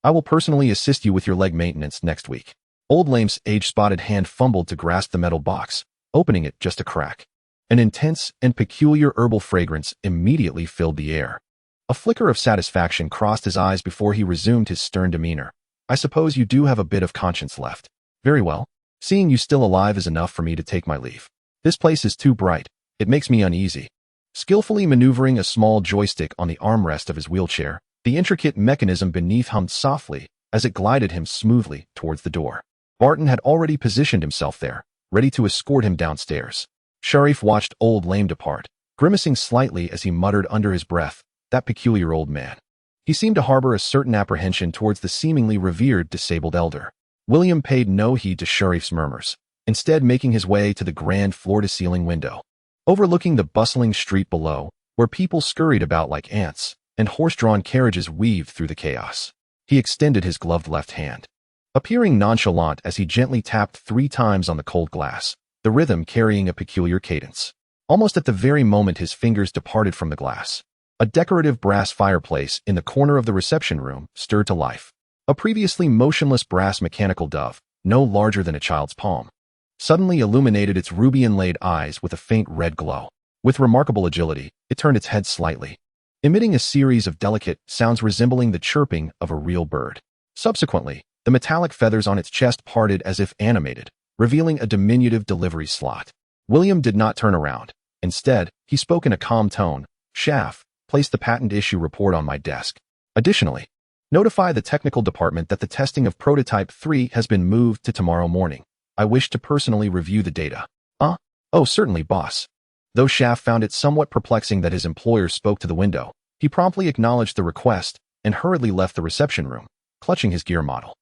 I will personally assist you with your leg maintenance next week. Old Lame's age-spotted hand fumbled to grasp the metal box, opening it just a crack. An intense and peculiar herbal fragrance immediately filled the air. A flicker of satisfaction crossed his eyes before he resumed his stern demeanor. I suppose you do have a bit of conscience left. Very well. Seeing you still alive is enough for me to take my leave. This place is too bright. It makes me uneasy. Skillfully maneuvering a small joystick on the armrest of his wheelchair, the intricate mechanism beneath hummed softly as it glided him smoothly towards the door. Barton had already positioned himself there, ready to escort him downstairs. Sharif watched old Lame depart, grimacing slightly as he muttered under his breath, that peculiar old man. He seemed to harbor a certain apprehension towards the seemingly revered disabled elder. William paid no heed to Sharif's murmurs, instead making his way to the grand floor-to-ceiling window, overlooking the bustling street below, where people scurried about like ants, and horse-drawn carriages weaved through the chaos. He extended his gloved left hand, appearing nonchalant as he gently tapped 3 times on the cold glass, the rhythm carrying a peculiar cadence. Almost at the very moment his fingers departed from the glass, a decorative brass fireplace in the corner of the reception room stirred to life. A previously motionless brass mechanical dove, no larger than a child's palm, suddenly illuminated its ruby-inlaid eyes with a faint red glow. With remarkable agility, it turned its head slightly, emitting a series of delicate sounds resembling the chirping of a real bird. Subsequently, the metallic feathers on its chest parted as if animated, revealing a diminutive delivery slot. William did not turn around. Instead, he spoke in a calm tone. Schaff, place the patent issue report on my desk. Additionally, notify the technical department that the testing of prototype 3 has been moved to tomorrow morning. I wish to personally review the data. Oh, certainly, boss. Though Schaff found it somewhat perplexing that his employer spoke to the window, he promptly acknowledged the request and hurriedly left the reception room, clutching his gear model.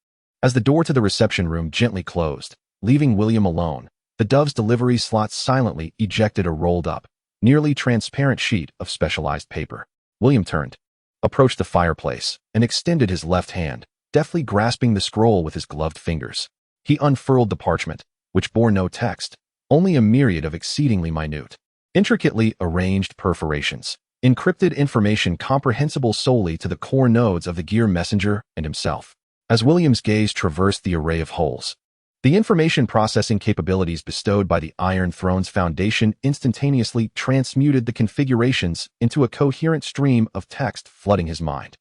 As the door to the reception room gently closed, leaving William alone, the Dove's delivery slot silently ejected a rolled-up, nearly transparent sheet of specialized paper. William turned, approached the fireplace, and extended his left hand, deftly grasping the scroll with his gloved fingers. He unfurled the parchment, which bore no text, only a myriad of exceedingly minute, intricately arranged perforations, encrypted information comprehensible solely to the core nodes of the gear messenger and himself. As William's gaze traversed the array of holes, the information processing capabilities bestowed by the Iron Throne's foundation instantaneously transmuted the configurations into a coherent stream of text flooding his mind.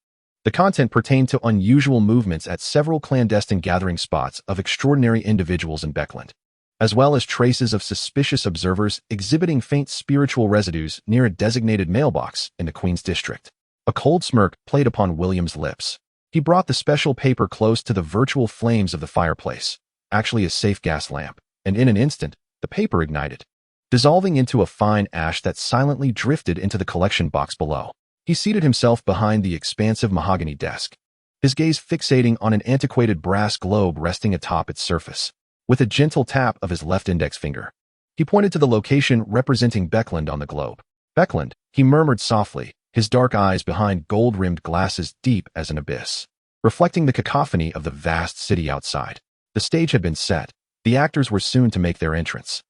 The content pertained to unusual movements at several clandestine gathering spots of extraordinary individuals in Backlund, as well as traces of suspicious observers exhibiting faint spiritual residues near a designated mailbox in the Queen's district. A cold smirk played upon William's lips. He brought the special paper close to the virtual flames of the fireplace, actually a safe gas lamp, and in an instant, the paper ignited, dissolving into a fine ash that silently drifted into the collection box below. He seated himself behind the expansive mahogany desk, his gaze fixating on an antiquated brass globe resting atop its surface. With a gentle tap of his left index finger, he pointed to the location representing Backlund on the globe. Backlund, he murmured softly, his dark eyes behind gold-rimmed glasses deep as an abyss, reflecting the cacophony of the vast city outside. The stage had been set. The actors were soon to make their entrance.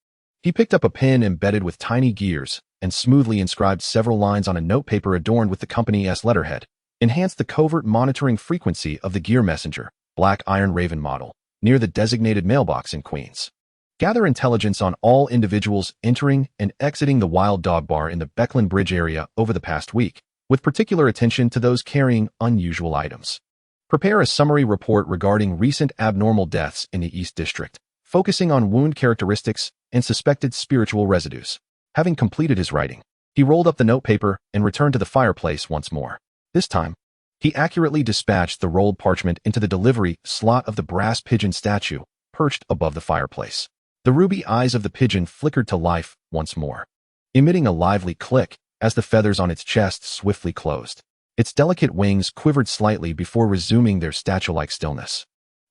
He picked up a pen embedded with tiny gears and smoothly inscribed several lines on a notepaper adorned with the company's letterhead, enhanced the covert monitoring frequency of the gear messenger, Black Iron Raven model, near the designated mailbox in Queens. Gather intelligence on all individuals entering and exiting the Wild Dog Bar in the Backlund Bridge area over the past week, with particular attention to those carrying unusual items. Prepare a summary report regarding recent abnormal deaths in the East District, focusing on wound characteristics and suspected spiritual residues. Having completed his writing, he rolled up the notepaper and returned to the fireplace once more. This time, he accurately dispatched the rolled parchment into the delivery slot of the brass pigeon statue perched above the fireplace. The ruby eyes of the pigeon flickered to life once more, emitting a lively click as the feathers on its chest swiftly closed. Its delicate wings quivered slightly before resuming their statue-like stillness.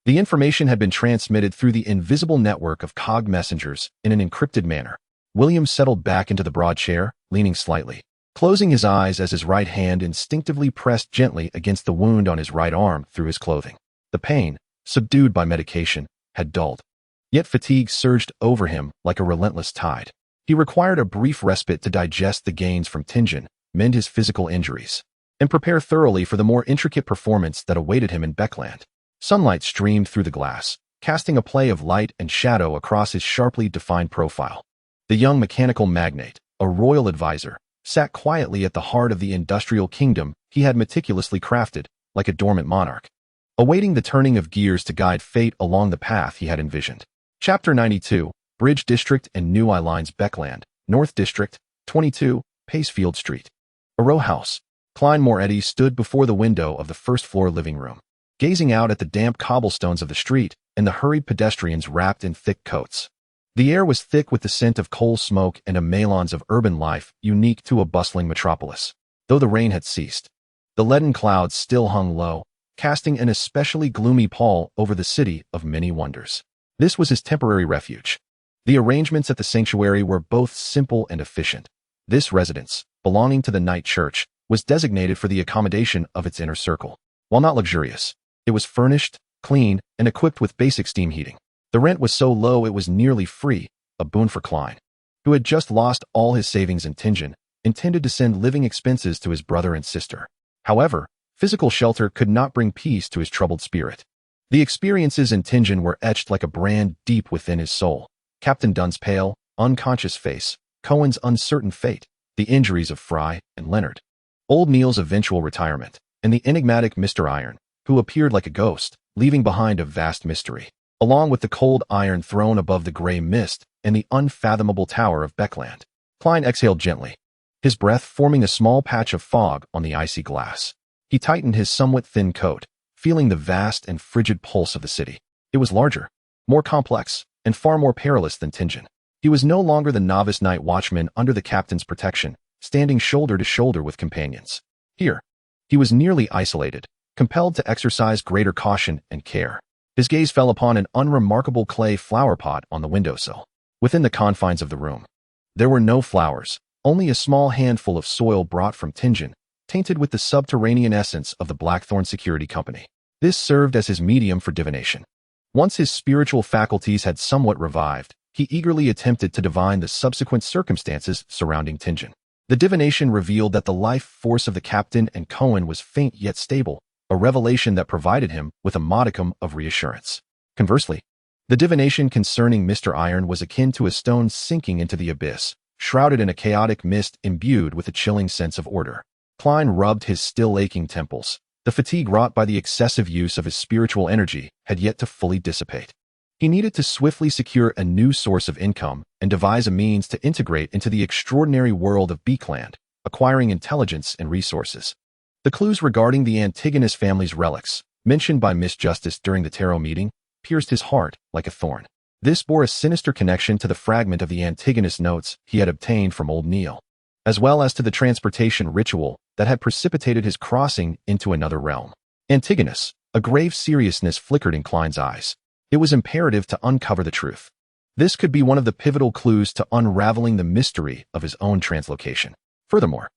The information had been transmitted through the invisible network of cog messengers in an encrypted manner. William settled back into the broad chair, leaning slightly, closing his eyes as his right hand instinctively pressed gently against the wound on his right arm through his clothing. The pain, subdued by medication, had dulled. Yet fatigue surged over him like a relentless tide. He required a brief respite to digest the gains from Tingen, mend his physical injuries, and prepare thoroughly for the more intricate performance that awaited him in Backlund. Sunlight streamed through the glass, casting a play of light and shadow across his sharply defined profile. The young mechanical magnate, a royal advisor, sat quietly at the heart of the industrial kingdom he had meticulously crafted, like a dormant monarch, awaiting the turning of gears to guide fate along the path he had envisioned. Chapter 92, Bridge District and New Eye Lines, Backlund, North District, 22, Pacefield Street. A row house. Klein Moretti stood before the window of the first-floor living room, gazing out at the damp cobblestones of the street and the hurried pedestrians wrapped in thick coats. The air was thick with the scent of coal smoke and a melange of urban life unique to a bustling metropolis. Though the rain had ceased, the leaden clouds still hung low, casting an especially gloomy pall over the city of many wonders. This was his temporary refuge. The arrangements at the sanctuary were both simple and efficient. This residence, belonging to the night church, was designated for the accommodation of its inner circle. While not luxurious, it was furnished, clean, and equipped with basic steam heating. The rent was so low it was nearly free, a boon for Klein, who had just lost all his savings in Tingen, intended to send living expenses to his brother and sister. However, physical shelter could not bring peace to his troubled spirit. The experiences in Tingen were etched like a brand deep within his soul. Captain Dunn's pale, unconscious face, Cohen's uncertain fate, the injuries of Fry and Leonard, Old Neil's eventual retirement, and the enigmatic Mr. Iron, who appeared like a ghost, leaving behind a vast mystery, along with the cold iron throne above the gray mist and the unfathomable tower of Backlund. Klein exhaled gently, his breath forming a small patch of fog on the icy glass. He tightened his somewhat thin coat, feeling the vast and frigid pulse of the city. It was larger, more complex, and far more perilous than Tingen. He was no longer the novice night watchman under the captain's protection, standing shoulder to shoulder with companions. Here, he was nearly isolated, compelled to exercise greater caution and care. His gaze fell upon an unremarkable clay flower pot on the windowsill. Within the confines of the room, there were no flowers, only a small handful of soil brought from Tingen, tainted with the subterranean essence of the Blackthorn Security Company. This served as his medium for divination. Once his spiritual faculties had somewhat revived, he eagerly attempted to divine the subsequent circumstances surrounding Tingen. The divination revealed that the life force of the captain and Cohen was faint yet stable, a revelation that provided him with a modicum of reassurance. Conversely, the divination concerning Mr. Iron was akin to a stone sinking into the abyss, shrouded in a chaotic mist imbued with a chilling sense of order. Klein rubbed his still aching temples. The fatigue wrought by the excessive use of his spiritual energy had yet to fully dissipate. He needed to swiftly secure a new source of income and devise a means to integrate into the extraordinary world of Backlund, acquiring intelligence and resources. The clues regarding the Antigonus family's relics, mentioned by Miss Justice during the tarot meeting, pierced his heart like a thorn. This bore a sinister connection to the fragment of the Antigonus notes he had obtained from Old Neil, as well as to the transportation ritual that had precipitated his crossing into another realm. Antigonus, a grave seriousness flickered in Klein's eyes. It was imperative to uncover the truth. This could be one of the pivotal clues to unraveling the mystery of his own translocation. Furthermore,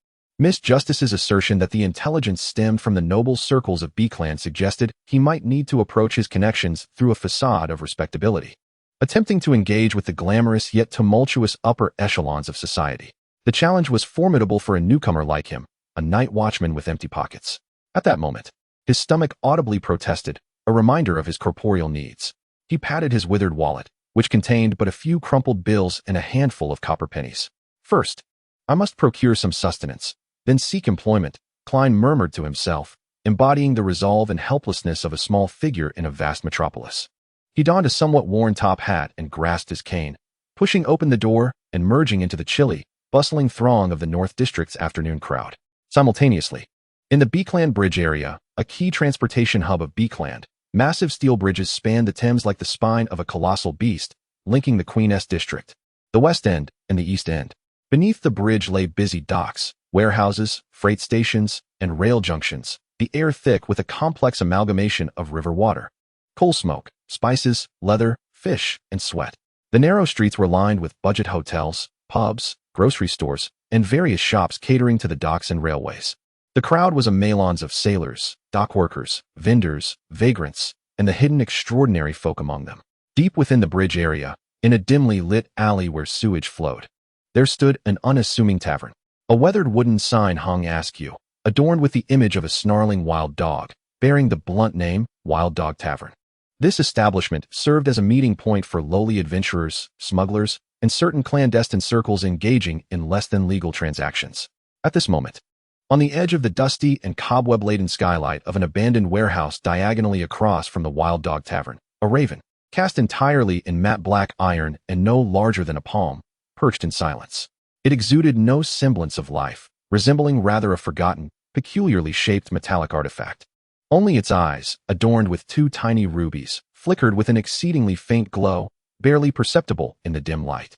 Miss Justice's assertion that the intelligence stemmed from the noble circles of Backlund suggested he might need to approach his connections through a facade of respectability, attempting to engage with the glamorous yet tumultuous upper echelons of society. The challenge was formidable for a newcomer like him, a night watchman with empty pockets. At that moment, his stomach audibly protested, a reminder of his corporeal needs. He patted his withered wallet, which contained but a few crumpled bills and a handful of copper pennies. First, I must procure some sustenance, then seek employment, Klein murmured to himself, embodying the resolve and helplessness of a small figure in a vast metropolis. He donned a somewhat worn top hat and grasped his cane, pushing open the door and merging into the chilly, bustling throng of the North District's afternoon crowd. Simultaneously, in the Backlund Bridge area, a key transportation hub of Backlund, massive steel bridges spanned the Thames like the spine of a colossal beast, linking the Queen S District, the West End, and the East End. Beneath the bridge lay busy docks, warehouses, freight stations, and rail junctions, the air thick with a complex amalgamation of river water, coal smoke, spices, leather, fish, and sweat. The narrow streets were lined with budget hotels, pubs, grocery stores, and various shops catering to the docks and railways. The crowd was a melange of sailors, dock workers, vendors, vagrants, and the hidden extraordinary folk among them. Deep within the bridge area, in a dimly lit alley where sewage flowed, there stood an unassuming tavern. A weathered wooden sign hung askew, adorned with the image of a snarling wild dog, bearing the blunt name, Wild Dog Tavern. This establishment served as a meeting point for lowly adventurers, smugglers, and certain clandestine circles engaging in less-than-legal transactions. At this moment, on the edge of the dusty and cobweb-laden skylight of an abandoned warehouse diagonally across from the Wild Dog Tavern, a raven, cast entirely in matte black iron and no larger than a palm, perched in silence. It exuded no semblance of life, resembling rather a forgotten, peculiarly shaped metallic artifact. Only its eyes, adorned with two tiny rubies, flickered with an exceedingly faint glow, barely perceptible in the dim light.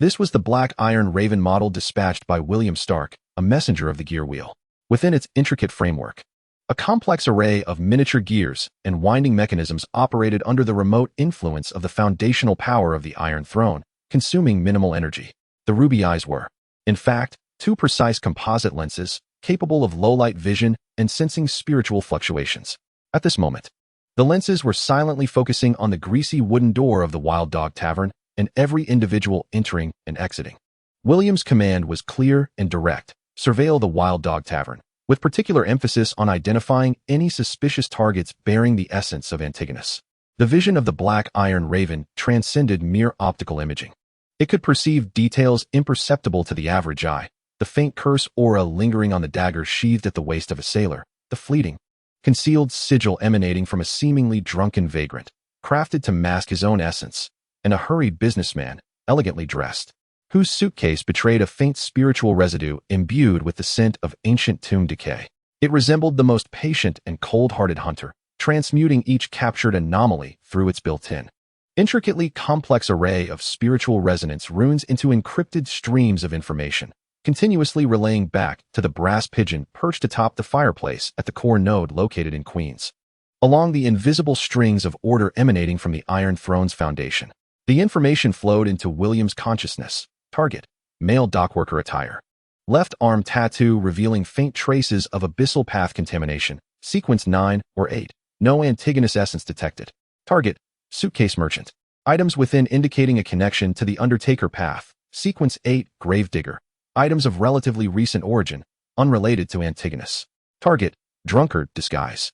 This was the black iron raven model dispatched by William Stark, a messenger of the gear wheel. Within its intricate framework, a complex array of miniature gears and winding mechanisms operated under the remote influence of the foundational power of the Iron Throne, consuming minimal energy. The ruby eyes were, in fact, two precise composite lenses, capable of low-light vision and sensing spiritual fluctuations. At this moment, the lenses were silently focusing on the greasy wooden door of the Wild Dog Tavern and every individual entering and exiting. William's command was clear and direct: surveil the Wild Dog Tavern, with particular emphasis on identifying any suspicious targets bearing the essence of Antigonus. The vision of the black iron raven transcended mere optical imaging. It could perceive details imperceptible to the average eye: the faint curse aura lingering on the dagger sheathed at the waist of a sailor, the fleeting, concealed sigil emanating from a seemingly drunken vagrant, crafted to mask his own essence, and a hurried businessman, elegantly dressed, whose suitcase betrayed a faint spiritual residue imbued with the scent of ancient tomb decay. It resembled the most patient and cold-hearted hunter, transmuting each captured anomaly through its built-in, intricately complex array of spiritual resonance runes into encrypted streams of information, continuously relaying back to the brass pigeon perched atop the fireplace at the core node located in Queens. Along the invisible strings of order emanating from the Iron Throne's foundation, the information flowed into William's consciousness. Target: male dockworker attire. Left arm tattoo revealing faint traces of abyssal path contamination. Sequence 9 or 8. No Antigonus essence detected. Target: suitcase merchant. Items within indicating a connection to the Undertaker path. Sequence 8. Gravedigger. Items of relatively recent origin, unrelated to Antigonus. Target: drunkard disguise.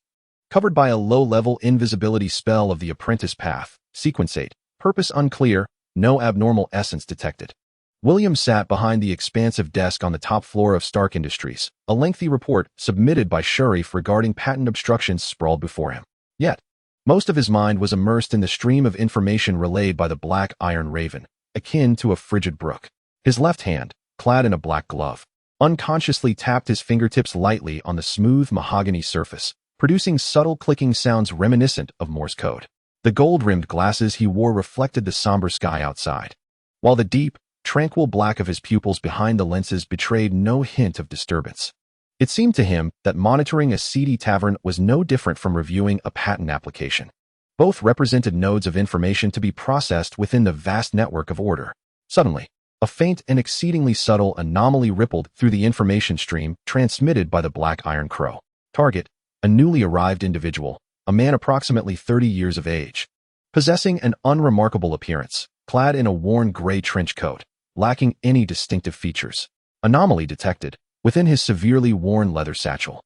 Covered by a low-level invisibility spell of the Apprentice path. Sequence 8. Purpose unclear, no abnormal essence detected. William sat behind the expansive desk on the top floor of Stark Industries. A lengthy report submitted by Sharif regarding patent obstructions sprawled before him. Yet, most of his mind was immersed in the stream of information relayed by the black iron raven, akin to a frigid brook. His left hand, clad in a black glove, unconsciously tapped his fingertips lightly on the smooth mahogany surface, producing subtle clicking sounds reminiscent of Morse code. The gold-rimmed glasses he wore reflected the somber sky outside, while the deep, tranquil black of his pupils behind the lenses betrayed no hint of disturbance. It seemed to him that monitoring a seedy tavern was no different from reviewing a patent application. Both represented nodes of information to be processed within the vast network of order. Suddenly, a faint and exceedingly subtle anomaly rippled through the information stream transmitted by the Black Iron Crow. Target: a newly arrived individual, a man approximately 30 years of age, possessing an unremarkable appearance, clad in a worn gray trench coat, lacking any distinctive features. Anomaly detected within his severely worn leather satchel.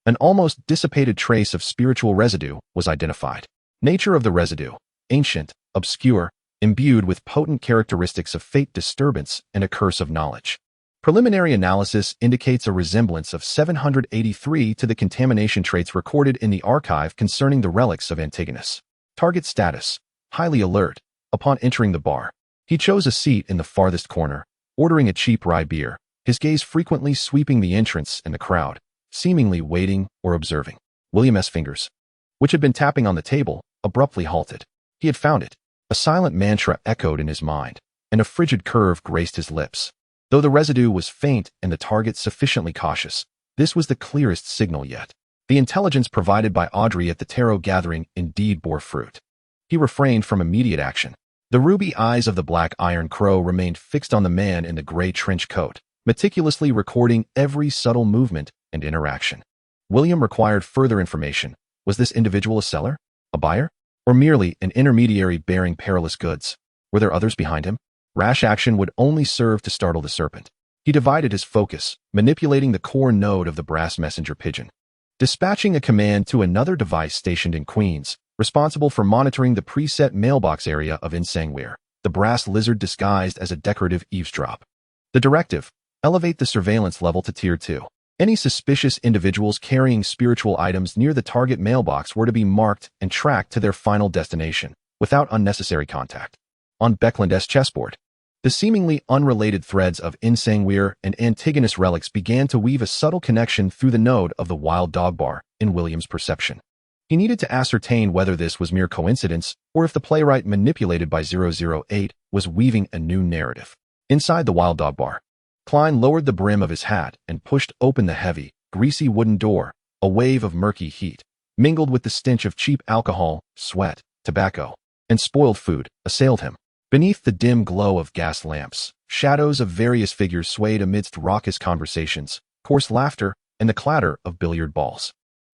An almost dissipated trace of spiritual residue was identified. Nature of the residue: ancient, obscure, imbued with potent characteristics of fate disturbance and a curse of knowledge. Preliminary analysis indicates a resemblance of 783 to the contamination traits recorded in the archive concerning the relics of Antigonus. Target status: highly alert. Upon entering the bar, he chose a seat in the farthest corner, ordering a cheap rye beer, his gaze frequently sweeping the entrance and the crowd, seemingly waiting or observing. William's fingers, which had been tapping on the table, abruptly halted. He had found it. A silent mantra echoed in his mind, and a frigid curve graced his lips. Though the residue was faint and the target sufficiently cautious, this was the clearest signal yet. The intelligence provided by Audrey at the tarot gathering indeed bore fruit. He refrained from immediate action. The ruby eyes of the black iron crow remained fixed on the man in the gray trench coat, meticulously recording every subtle movement and interaction. William required further information. Was this individual a seller, a buyer, or merely an intermediary bearing perilous goods? Were there others behind him? Rash action would only serve to startle the serpent. He divided his focus, manipulating the core node of the brass messenger pigeon. Dispatching a command to another device stationed in Queens, responsible for monitoring the preset mailbox area of ensanguine, the brass lizard disguised as a decorative eavesdrop. The directive: elevate the surveillance level to Tier 2. Any suspicious individuals carrying spiritual items near the target mailbox were to be marked and tracked to their final destination, without unnecessary contact. On Backlund's chessboard, the seemingly unrelated threads of ensanguine and Antigonus relics began to weave a subtle connection through the node of the wild dog bar in William's perception. He needed to ascertain whether this was mere coincidence or if the playwright manipulated by 008 was weaving a new narrative. Inside the wild dog bar, Klein lowered the brim of his hat and pushed open the heavy, greasy wooden door. A wave of murky heat, mingled with the stench of cheap alcohol, sweat, tobacco, and spoiled food, assailed him. Beneath the dim glow of gas lamps, shadows of various figures swayed amidst raucous conversations, coarse laughter, and the clatter of billiard balls.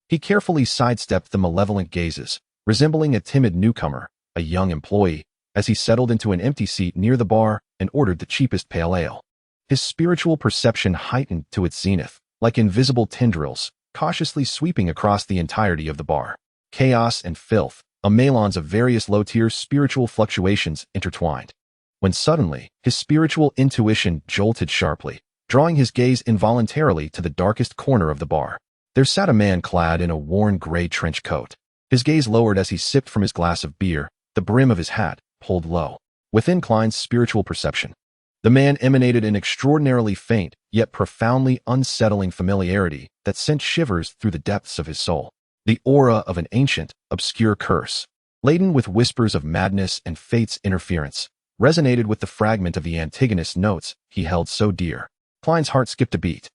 He carefully sidestepped the malevolent gazes, resembling a timid newcomer, a young employee, as he settled into an empty seat near the bar and ordered the cheapest pale ale. His spiritual perception heightened to its zenith, like invisible tendrils, cautiously sweeping across the entirety of the bar. Chaos and filth, a melange of various low-tier spiritual fluctuations intertwined. When suddenly, his spiritual intuition jolted sharply, drawing his gaze involuntarily to the darkest corner of the bar. There sat a man clad in a worn gray trench coat. His gaze lowered as he sipped from his glass of beer, the brim of his hat pulled low. Within Klein's spiritual perception, the man emanated an extraordinarily faint, yet profoundly unsettling familiarity that sent shivers through the depths of his soul. The aura of an ancient, obscure curse, laden with whispers of madness and fate's interference, resonated with the fragment of the Antigonus notes he held so dear. Klein's heart skipped a beat,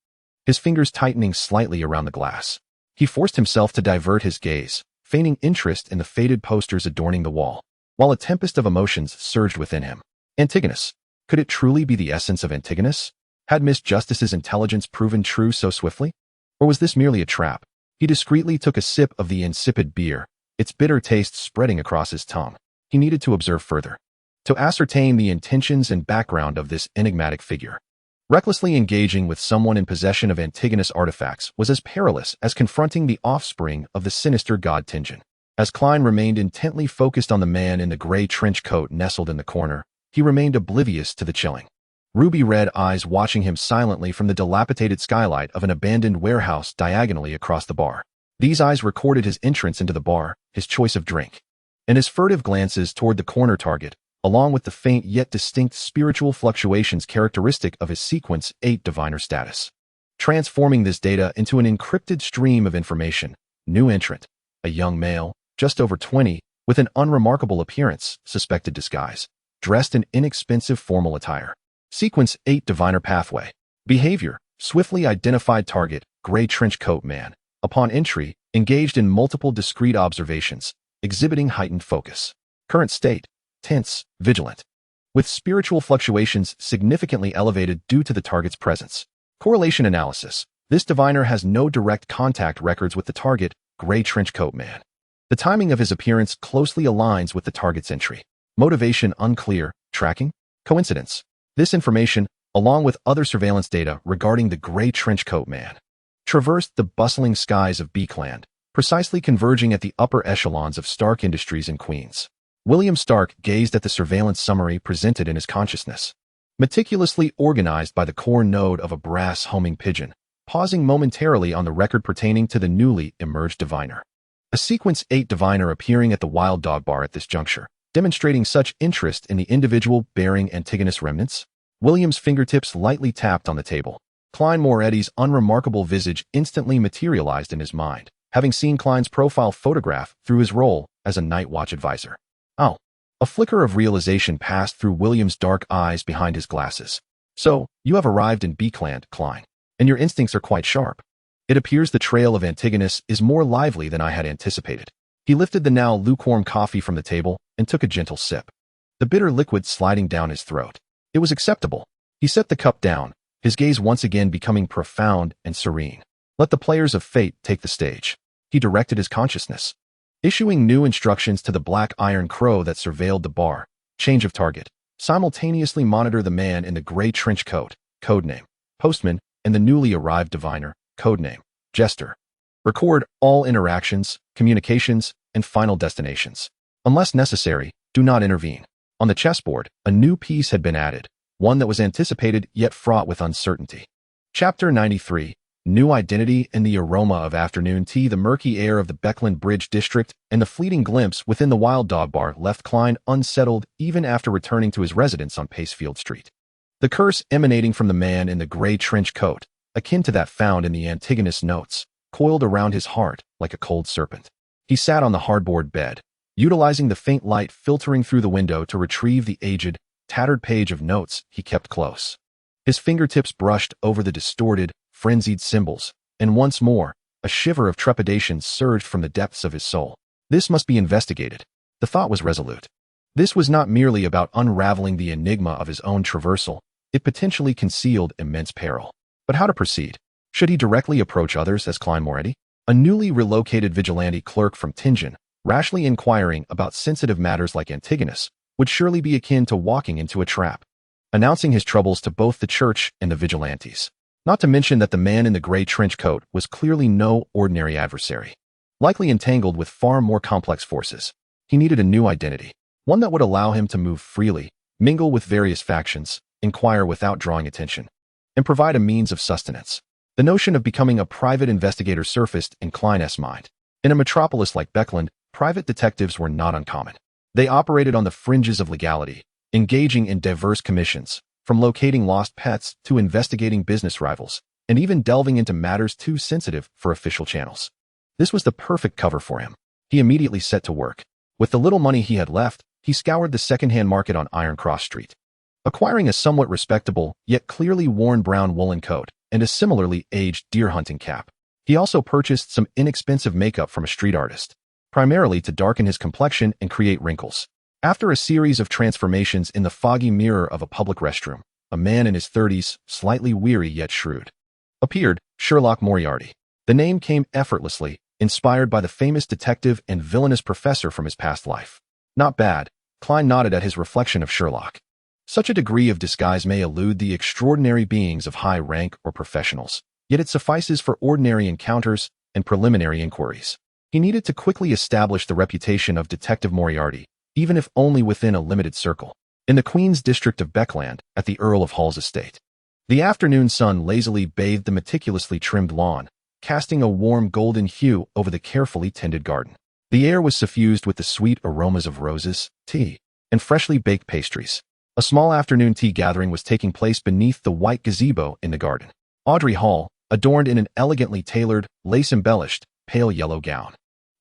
his fingers tightening slightly around the glass. He forced himself to divert his gaze, feigning interest in the faded posters adorning the wall, while a tempest of emotions surged within him. Antigonus. Could it truly be the essence of Antigonus? Had Miss Justice's intelligence proven true so swiftly? Or was this merely a trap? He discreetly took a sip of the insipid beer, its bitter taste spreading across his tongue. He needed to observe further, to ascertain the intentions and background of this enigmatic figure. Recklessly engaging with someone in possession of Antigonus artifacts was as perilous as confronting the offspring of the sinister god Tingen. As Klein remained intently focused on the man in the gray trench coat nestled in the corner, he remained oblivious to the chilling, ruby-red eyes watching him silently from the dilapidated skylight of an abandoned warehouse diagonally across the bar. These eyes recorded his entrance into the bar, his choice of drink, and his furtive glances toward the corner target, along with the faint yet distinct spiritual fluctuations characteristic of his Sequence 8 diviner status. Transforming this data into an encrypted stream of information, new entrant, a young male, just over 20, with an unremarkable appearance, suspected disguise, dressed in inexpensive formal attire. Sequence 8 diviner pathway. Behavior: swiftly identified target, gray trench coat man. Upon entry, engaged in multiple discrete observations, exhibiting heightened focus. Current state: tense, vigilant, with spiritual fluctuations significantly elevated due to the target's presence. Correlation analysis: this diviner has no direct contact records with the target, gray trench coat man. The timing of his appearance closely aligns with the target's entry. Motivation unclear. Tracking? Coincidence. This information, along with other surveillance data regarding the gray trench coat man, traversed the bustling skies of Backlund, precisely converging at the upper echelons of Stark Industries in Queens. William Stark gazed at the surveillance summary presented in his consciousness, meticulously organized by the core node of a brass homing pigeon, pausing momentarily on the record pertaining to the newly emerged diviner. A Sequence 8 diviner appearing at the Wild Dog Bar at this juncture, demonstrating such interest in the individual bearing Antigonus remnants. William's fingertips lightly tapped on the table. Klein Moretti's unremarkable visage instantly materialized in his mind, having seen Klein's profile photograph through his role as a night watch advisor. Oh. A flicker of realization passed through William's dark eyes behind his glasses. So, you have arrived in Backlund, Klein, and your instincts are quite sharp. It appears the trail of Antigonus is more lively than I had anticipated. He lifted the now lukewarm coffee from the table and took a gentle sip, the bitter liquid sliding down his throat. It was acceptable. He set the cup down, his gaze once again becoming profound and serene. Let the players of fate take the stage. He directed his consciousness, issuing new instructions to the black iron crow that surveilled the bar. Change of target. Simultaneously monitor the man in the gray trench coat, codename Postman, and the newly arrived diviner, codename Jester. Record all interactions, communications, and final destinations. Unless necessary, do not intervene. On the chessboard, a new piece had been added, one that was anticipated yet fraught with uncertainty. Chapter 93. New identity and the aroma of afternoon tea. The murky air of the Backlund Bridge district and the fleeting glimpse within the Wild Dog Bar left Klein unsettled even after returning to his residence on Pacefield Street. The curse emanating from the man in the gray trench coat, akin to that found in the Antigonus notes, coiled around his heart like a cold serpent. He sat on the hardboard bed, utilizing the faint light filtering through the window to retrieve the aged, tattered page of notes he kept close. His fingertips brushed over the distorted, frenzied symbols, and once more, a shiver of trepidation surged from the depths of his soul. This must be investigated. The thought was resolute. This was not merely about unraveling the enigma of his own traversal. It potentially concealed immense peril. But how to proceed? Should he directly approach others as Klein Moretti, a newly relocated vigilante clerk from Tingen, rashly inquiring about sensitive matters like Antigonus, would surely be akin to walking into a trap, announcing his troubles to both the church and the vigilantes. Not to mention that the man in the gray trench coat was clearly no ordinary adversary, likely entangled with far more complex forces. He needed a new identity, one that would allow him to move freely, mingle with various factions, inquire without drawing attention, and provide a means of sustenance. The notion of becoming a private investigator surfaced in Klein's mind. In a metropolis like Backlund, private detectives were not uncommon. They operated on the fringes of legality, engaging in diverse commissions, from locating lost pets to investigating business rivals, and even delving into matters too sensitive for official channels. This was the perfect cover for him. He immediately set to work. With the little money he had left, he scoured the second-hand market on Iron Cross Street, acquiring a somewhat respectable, yet clearly worn brown woolen coat and a similarly aged deer hunting cap. He also purchased some inexpensive makeup from a street artist, primarily to darken his complexion and create wrinkles. After a series of transformations in the foggy mirror of a public restroom, a man in his 30s, slightly weary yet shrewd, appeared, Sherlock Moriarty. The name came effortlessly, inspired by the famous detective and villainous professor from his past life. Not bad, Klein nodded at his reflection of Sherlock. Such a degree of disguise may elude the extraordinary beings of high rank or professionals, yet it suffices for ordinary encounters and preliminary inquiries. He needed to quickly establish the reputation of Detective Moriarty, even if only within a limited circle. In the Queen's district of Beckland, at the Earl of Hull's estate, the afternoon sun lazily bathed the meticulously trimmed lawn, casting a warm golden hue over the carefully tended garden. The air was suffused with the sweet aromas of roses, tea, and freshly baked pastries. A small afternoon tea gathering was taking place beneath the white gazebo in the garden. Audrey Hall, adorned in an elegantly tailored, lace-embellished, pale yellow gown,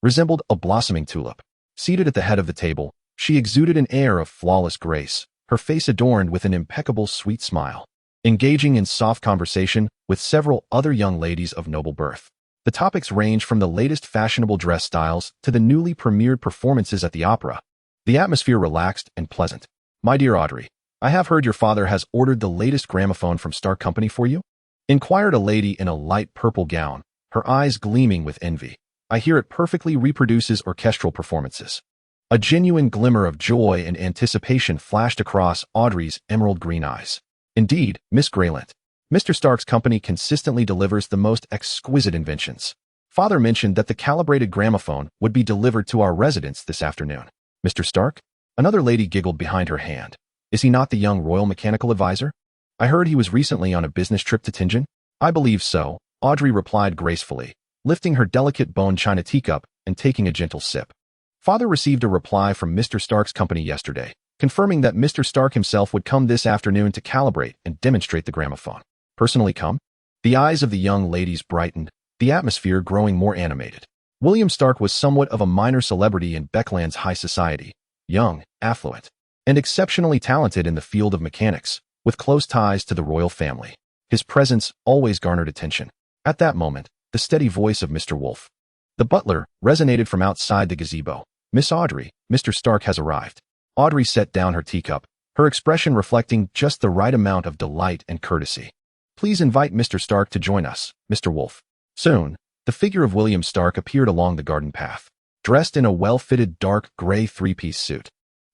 resembled a blossoming tulip. Seated at the head of the table, she exuded an air of flawless grace, her face adorned with an impeccable sweet smile, engaging in soft conversation with several other young ladies of noble birth. The topics range from the latest fashionable dress styles to the newly premiered performances at the opera. The atmosphere relaxed and pleasant. "My dear Audrey, I have heard your father has ordered the latest gramophone from Stark Company for you?" inquired a lady in a light purple gown, her eyes gleaming with envy. "I hear it perfectly reproduces orchestral performances." A genuine glimmer of joy and anticipation flashed across Audrey's emerald green eyes. "Indeed, Miss Graylant, Mr. Stark's company consistently delivers the most exquisite inventions. Father mentioned that the calibrated gramophone would be delivered to our residence this afternoon." "Mr. Stark?" Another lady giggled behind her hand. "Is he not the young royal mechanical advisor? I heard he was recently on a business trip to Tingen." "I believe so," Audrey replied gracefully, lifting her delicate bone china teacup and taking a gentle sip. "Father received a reply from Mr. Stark's company yesterday, confirming that Mr. Stark himself would come this afternoon to calibrate and demonstrate the gramophone." "Personally come?" The eyes of the young ladies brightened, the atmosphere growing more animated. William Stark was somewhat of a minor celebrity in Beckland's high society, young, affluent, and exceptionally talented in the field of mechanics, with close ties to the royal family. His presence always garnered attention. At that moment, the steady voice of Mr. Wolf. The butler resonated from outside the gazebo. "Miss Audrey, Mr. Stark has arrived." Audrey set down her teacup, her expression reflecting just the right amount of delight and courtesy. "Please invite Mr. Stark to join us, Mr. Wolf." Soon, the figure of William Stark appeared along the garden path, dressed in a well-fitted dark gray three-piece suit.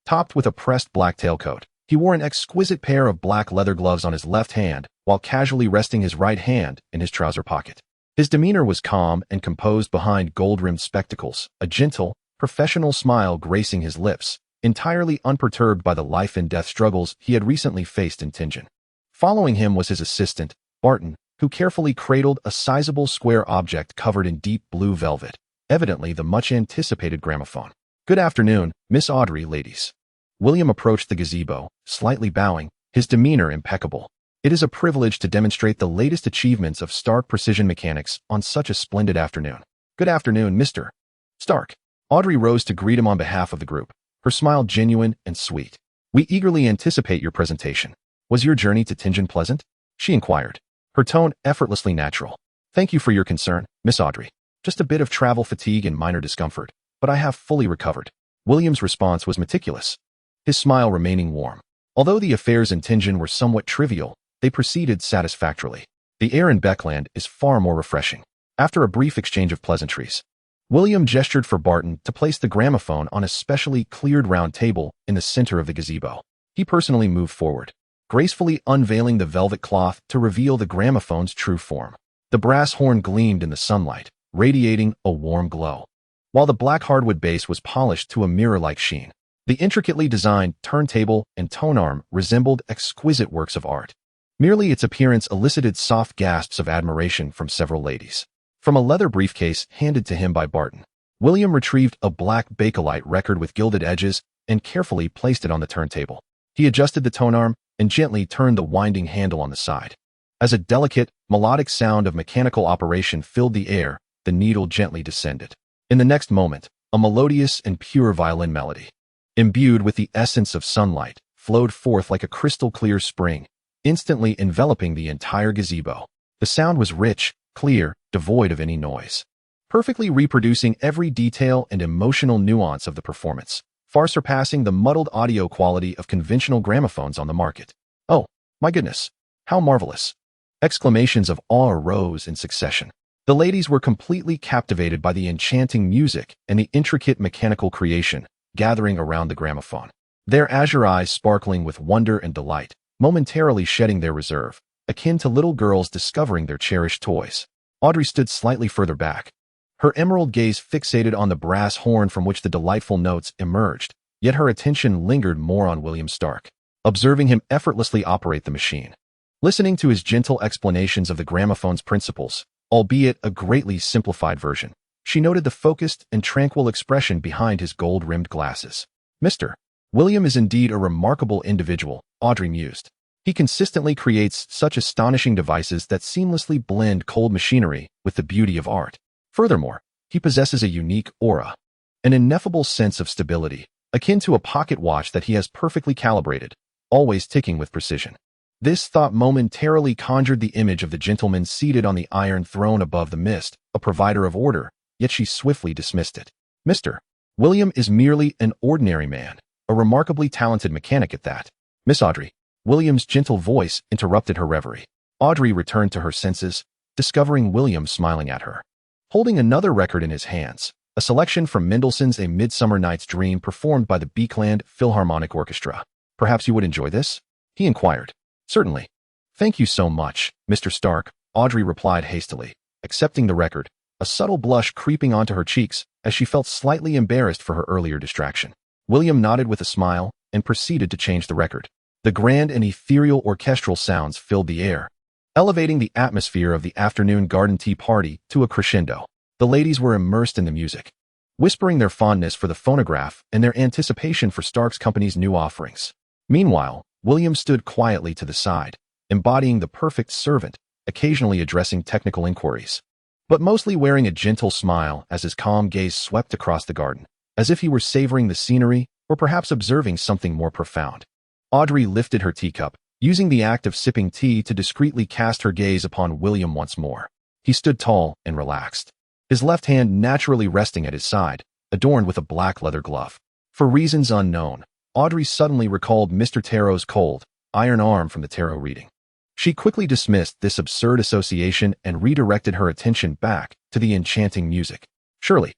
Topped with a pressed black tailcoat, he wore an exquisite pair of black leather gloves on his left hand, while casually resting his right hand in his trouser pocket. His demeanor was calm and composed behind gold-rimmed spectacles, a gentle, professional smile gracing his lips, entirely unperturbed by the life-and-death struggles he had recently faced in Tingen. Following him was his assistant, Barton, who carefully cradled a sizable square object covered in deep blue velvet, evidently the much-anticipated gramophone. "Good afternoon, Miss Audrey, ladies." William approached the gazebo, slightly bowing, his demeanor impeccable. It is a privilege to demonstrate the latest achievements of Stark precision mechanics on such a splendid afternoon. "Good afternoon, Mr. Stark." Audrey rose to greet him on behalf of the group, her smile genuine and sweet. "We eagerly anticipate your presentation. Was your journey to Tingen pleasant?" she inquired, her tone effortlessly natural. "Thank you for your concern, Miss Audrey. Just a bit of travel fatigue and minor discomfort, but I have fully recovered." William's response was meticulous, his smile remaining warm. Although the affairs in Tingen were somewhat trivial, they proceeded satisfactorily. The air in Backlund is far more refreshing. After a brief exchange of pleasantries, William gestured for Barton to place the gramophone on a specially cleared round table in the center of the gazebo. He personally moved forward, gracefully unveiling the velvet cloth to reveal the gramophone's true form. The brass horn gleamed in the sunlight, radiating a warm glow, while the black hardwood base was polished to a mirror-like sheen. The intricately designed turntable and tone arm resembled exquisite works of art. Merely its appearance elicited soft gasps of admiration from several ladies. From a leather briefcase handed to him by Barton, William retrieved a black Bakelite record with gilded edges and carefully placed it on the turntable. He adjusted the tone arm and gently turned the winding handle on the side. As a delicate, melodic sound of mechanical operation filled the air, the needle gently descended. In the next moment, a melodious and pure violin melody, imbued with the essence of sunlight, flowed forth like a crystal-clear spring, instantly enveloping the entire gazebo. The sound was rich, clear, devoid of any noise, perfectly reproducing every detail and emotional nuance of the performance, far surpassing the muddled audio quality of conventional gramophones on the market. "Oh, my goodness, how marvelous!" Exclamations of awe arose in succession. The ladies were completely captivated by the enchanting music and the intricate mechanical creation gathering around the gramophone, their azure eyes sparkling with wonder and delight, momentarily shedding their reserve, akin to little girls discovering their cherished toys. Audrey stood slightly further back, her emerald gaze fixated on the brass horn from which the delightful notes emerged, yet her attention lingered more on William Stark, observing him effortlessly operate the machine. Listening to his gentle explanations of the gramophone's principles, albeit a greatly simplified version, she noted the focused and tranquil expression behind his gold-rimmed glasses. "Mr. William is indeed a remarkable individual," Audrey mused. "He consistently creates such astonishing devices that seamlessly blend cold machinery with the beauty of art. Furthermore, he possesses a unique aura, an ineffable sense of stability, akin to a pocket watch that he has perfectly calibrated, always ticking with precision." This thought momentarily conjured the image of the gentleman seated on the iron throne above the mist, a provider of order, yet she swiftly dismissed it. "Mr. William is merely an ordinary man, a remarkably talented mechanic at that." "Miss Audrey." William's gentle voice interrupted her reverie. Audrey returned to her senses, discovering William smiling at her, holding another record in his hands, a selection from Mendelssohn's A Midsummer Night's Dream performed by the Backlund Philharmonic Orchestra. "Perhaps you would enjoy this?" he inquired. "Certainly. Thank you so much, Mr. Stark," Audrey replied hastily, accepting the record, a subtle blush creeping onto her cheeks as she felt slightly embarrassed for her earlier distraction. William nodded with a smile and proceeded to change the record. The grand and ethereal orchestral sounds filled the air, elevating the atmosphere of the afternoon garden tea party to a crescendo. The ladies were immersed in the music, whispering their fondness for the phonograph and their anticipation for Stark's company's new offerings. Meanwhile, William stood quietly to the side, embodying the perfect servant, occasionally addressing technical inquiries, but mostly wearing a gentle smile as his calm gaze swept across the garden, as if he were savoring the scenery or perhaps observing something more profound. Audrey lifted her teacup, using the act of sipping tea to discreetly cast her gaze upon William once more. He stood tall and relaxed, his left hand naturally resting at his side, adorned with a black leather glove. For reasons unknown, Audrey suddenly recalled Mr. Tarot's cold, iron arm from the tarot reading. She quickly dismissed this absurd association and redirected her attention back to the enchanting music. Surely,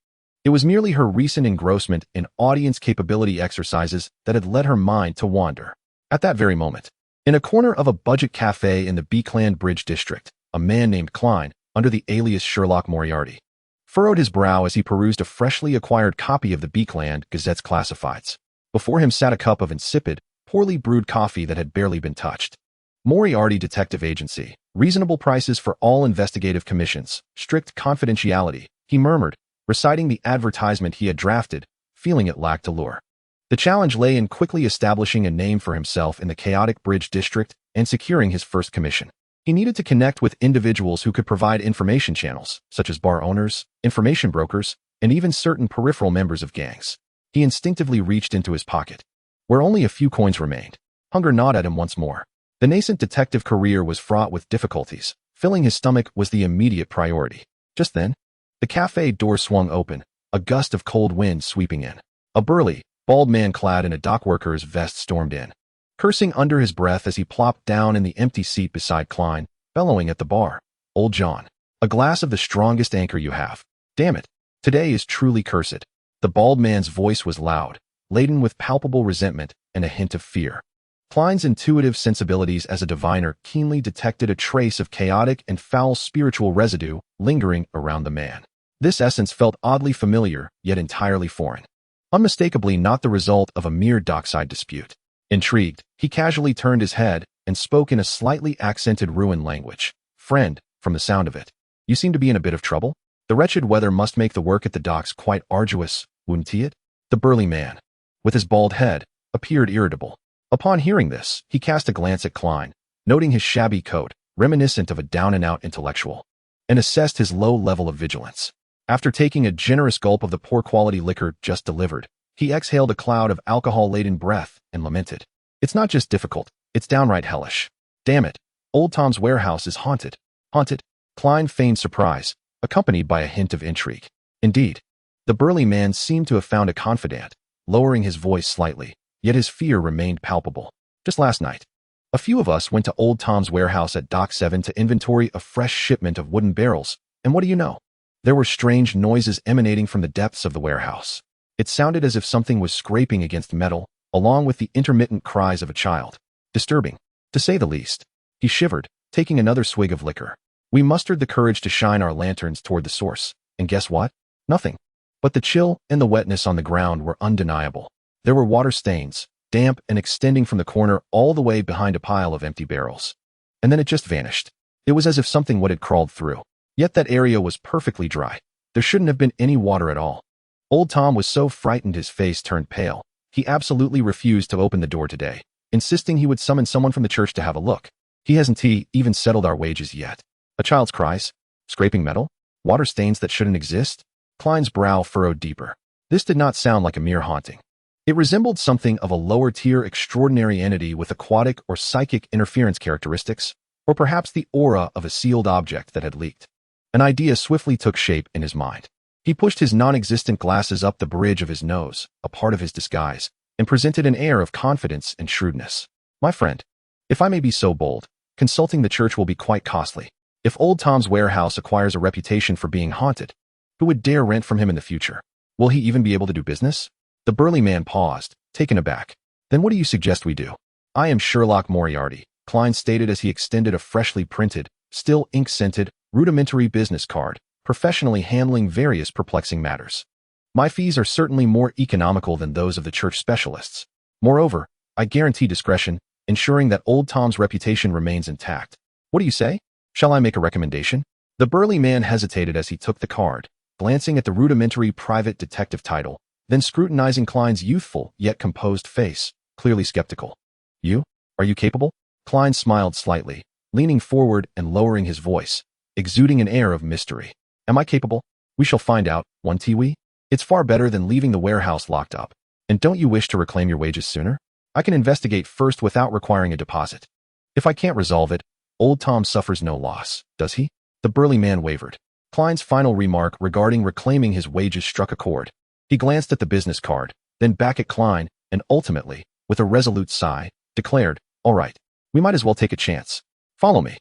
it was merely her recent engrossment in audience capability exercises that had led her mind to wander. At that very moment, in a corner of a budget cafe in the Backlund Bridge district, a man named Klein, under the alias Sherlock Moriarty, furrowed his brow as he perused a freshly acquired copy of the Backlund Gazette's classifieds. Before him sat a cup of insipid, poorly brewed coffee that had barely been touched. Moriarty Detective Agency, reasonable prices for all investigative commissions, strict confidentiality, he murmured, reciting the advertisement he had drafted, feeling it lacked allure. The challenge lay in quickly establishing a name for himself in the chaotic Bridge district and securing his first commission. He needed to connect with individuals who could provide information channels, such as bar owners, information brokers, and even certain peripheral members of gangs. He instinctively reached into his pocket, where only a few coins remained. Hunger gnawed at him once more. The nascent detective career was fraught with difficulties. Filling his stomach was the immediate priority. Just then, the cafe door swung open, a gust of cold wind sweeping in. A burly, bald man clad in a dockworker's vest stormed in, cursing under his breath as he plopped down in the empty seat beside Klein, bellowing at the bar. "Old John, a glass of the strongest anchor you have. Damn it, today is truly cursed." The bald man's voice was loud, laden with palpable resentment and a hint of fear. Klein's intuitive sensibilities as a diviner keenly detected a trace of chaotic and foul spiritual residue lingering around the man. This essence felt oddly familiar, yet entirely foreign. Unmistakably not the result of a mere dockside dispute. Intrigued, he casually turned his head and spoke in a slightly accented Ruin language. "Friend, from the sound of it, you seem to be in a bit of trouble? The wretched weather must make the work at the docks quite arduous, wouldn't it?" The burly man, with his bald head, appeared irritable. Upon hearing this, he cast a glance at Klein, noting his shabby coat, reminiscent of a down-and-out intellectual, and assessed his low level of vigilance. After taking a generous gulp of the poor-quality liquor just delivered, he exhaled a cloud of alcohol-laden breath and lamented. "It's not just difficult, it's downright hellish. Damn it, Old Tom's warehouse is haunted." "Haunted?" Klein feigned surprise, accompanied by a hint of intrigue. "Indeed." The burly man seemed to have found a confidant, lowering his voice slightly, yet his fear remained palpable. "Just last night, a few of us went to Old Tom's warehouse at Dock 7 to inventory a fresh shipment of wooden barrels, and what do you know? There were strange noises emanating from the depths of the warehouse. It sounded as if something was scraping against metal, along with the intermittent cries of a child. Disturbing, to say the least." He shivered, taking another swig of liquor. "We mustered the courage to shine our lanterns toward the source, and guess what? Nothing. But the chill and the wetness on the ground were undeniable. There were water stains, damp and extending from the corner all the way behind a pile of empty barrels. And then it just vanished. It was as if something had crawled through. Yet that area was perfectly dry. There shouldn't have been any water at all. Old Tom was so frightened his face turned pale. He absolutely refused to open the door today, insisting he would summon someone from the church to have a look. He hasn't even settled our wages yet." A child's cries? Scraping metal? Water stains that shouldn't exist? Klein's brow furrowed deeper. This did not sound like a mere haunting. It resembled something of a lower-tier extraordinary entity with aquatic or psychic interference characteristics, or perhaps the aura of a sealed object that had leaked. An idea swiftly took shape in his mind. He pushed his non-existent glasses up the bridge of his nose, a part of his disguise, and presented an air of confidence and shrewdness. "My friend, if I may be so bold, consulting the church will be quite costly. If Old Tom's warehouse acquires a reputation for being haunted, who would dare rent from him in the future? Will he even be able to do business?" The burly man paused, taken aback. "Then what do you suggest we do?" "I am Sherlock Moriarty," Klein stated as he extended a freshly printed, still ink-scented, rudimentary business card, professionally handling various perplexing matters. "My fees are certainly more economical than those of the church specialists. Moreover, I guarantee discretion, ensuring that Old Tom's reputation remains intact. What do you say? Shall I make a recommendation?" The burly man hesitated as he took the card, glancing at the rudimentary private detective title, then scrutinizing Klein's youthful yet composed face, clearly skeptical. "You? Are you capable?" Klein smiled slightly, leaning forward and lowering his voice, exuding an air of mystery. "Am I capable? We shall find out, won't we? It's far better than leaving the warehouse locked up. And don't you wish to reclaim your wages sooner? I can investigate first without requiring a deposit. If I can't resolve it, Old Tom suffers no loss, does he?" The burly man wavered. Klein's final remark regarding reclaiming his wages struck a chord. He glanced at the business card, then back at Klein, and ultimately, with a resolute sigh, declared, "All right, we might as well take a chance. Follow me.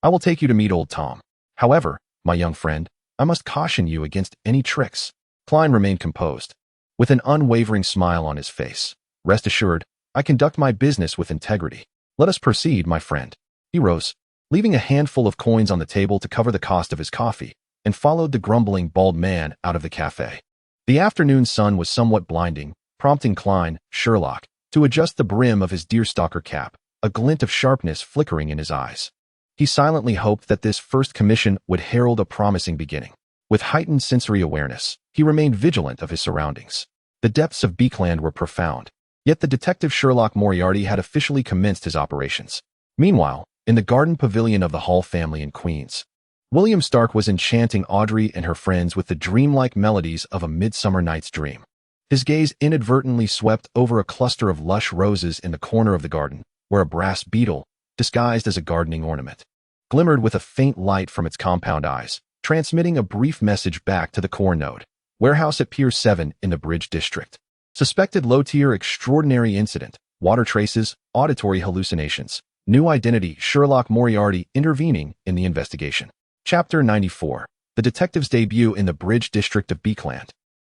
I will take you to meet old Tom. However, my young friend, I must caution you against any tricks." Klein remained composed, with an unwavering smile on his face. "Rest assured, I conduct my business with integrity. Let us proceed, my friend." He rose, leaving a handful of coins on the table to cover the cost of his coffee, and followed the grumbling bald man out of the cafe. The afternoon sun was somewhat blinding, prompting Klein, Sherlock, to adjust the brim of his deerstalker cap, a glint of sharpness flickering in his eyes. He silently hoped that this first commission would herald a promising beginning. With heightened sensory awareness, he remained vigilant of his surroundings. The depths of Backlund were profound, yet the detective Sherlock Moriarty had officially commenced his operations. Meanwhile, in the garden pavilion of the Hall family in Queens, William Stark was enchanting Audrey and her friends with the dreamlike melodies of A Midsummer Night's Dream. His gaze inadvertently swept over a cluster of lush roses in the corner of the garden, where a brass beetle, disguised as a gardening ornament, glimmered with a faint light from its compound eyes, transmitting a brief message back to the core node. Warehouse at Pier 7 in the Bridge District. Suspected low-tier extraordinary incident, water traces, auditory hallucinations, new identity, Sherlock Moriarty intervening in the investigation. Chapter 94. The detective's debut in the Bridge District of Backlund.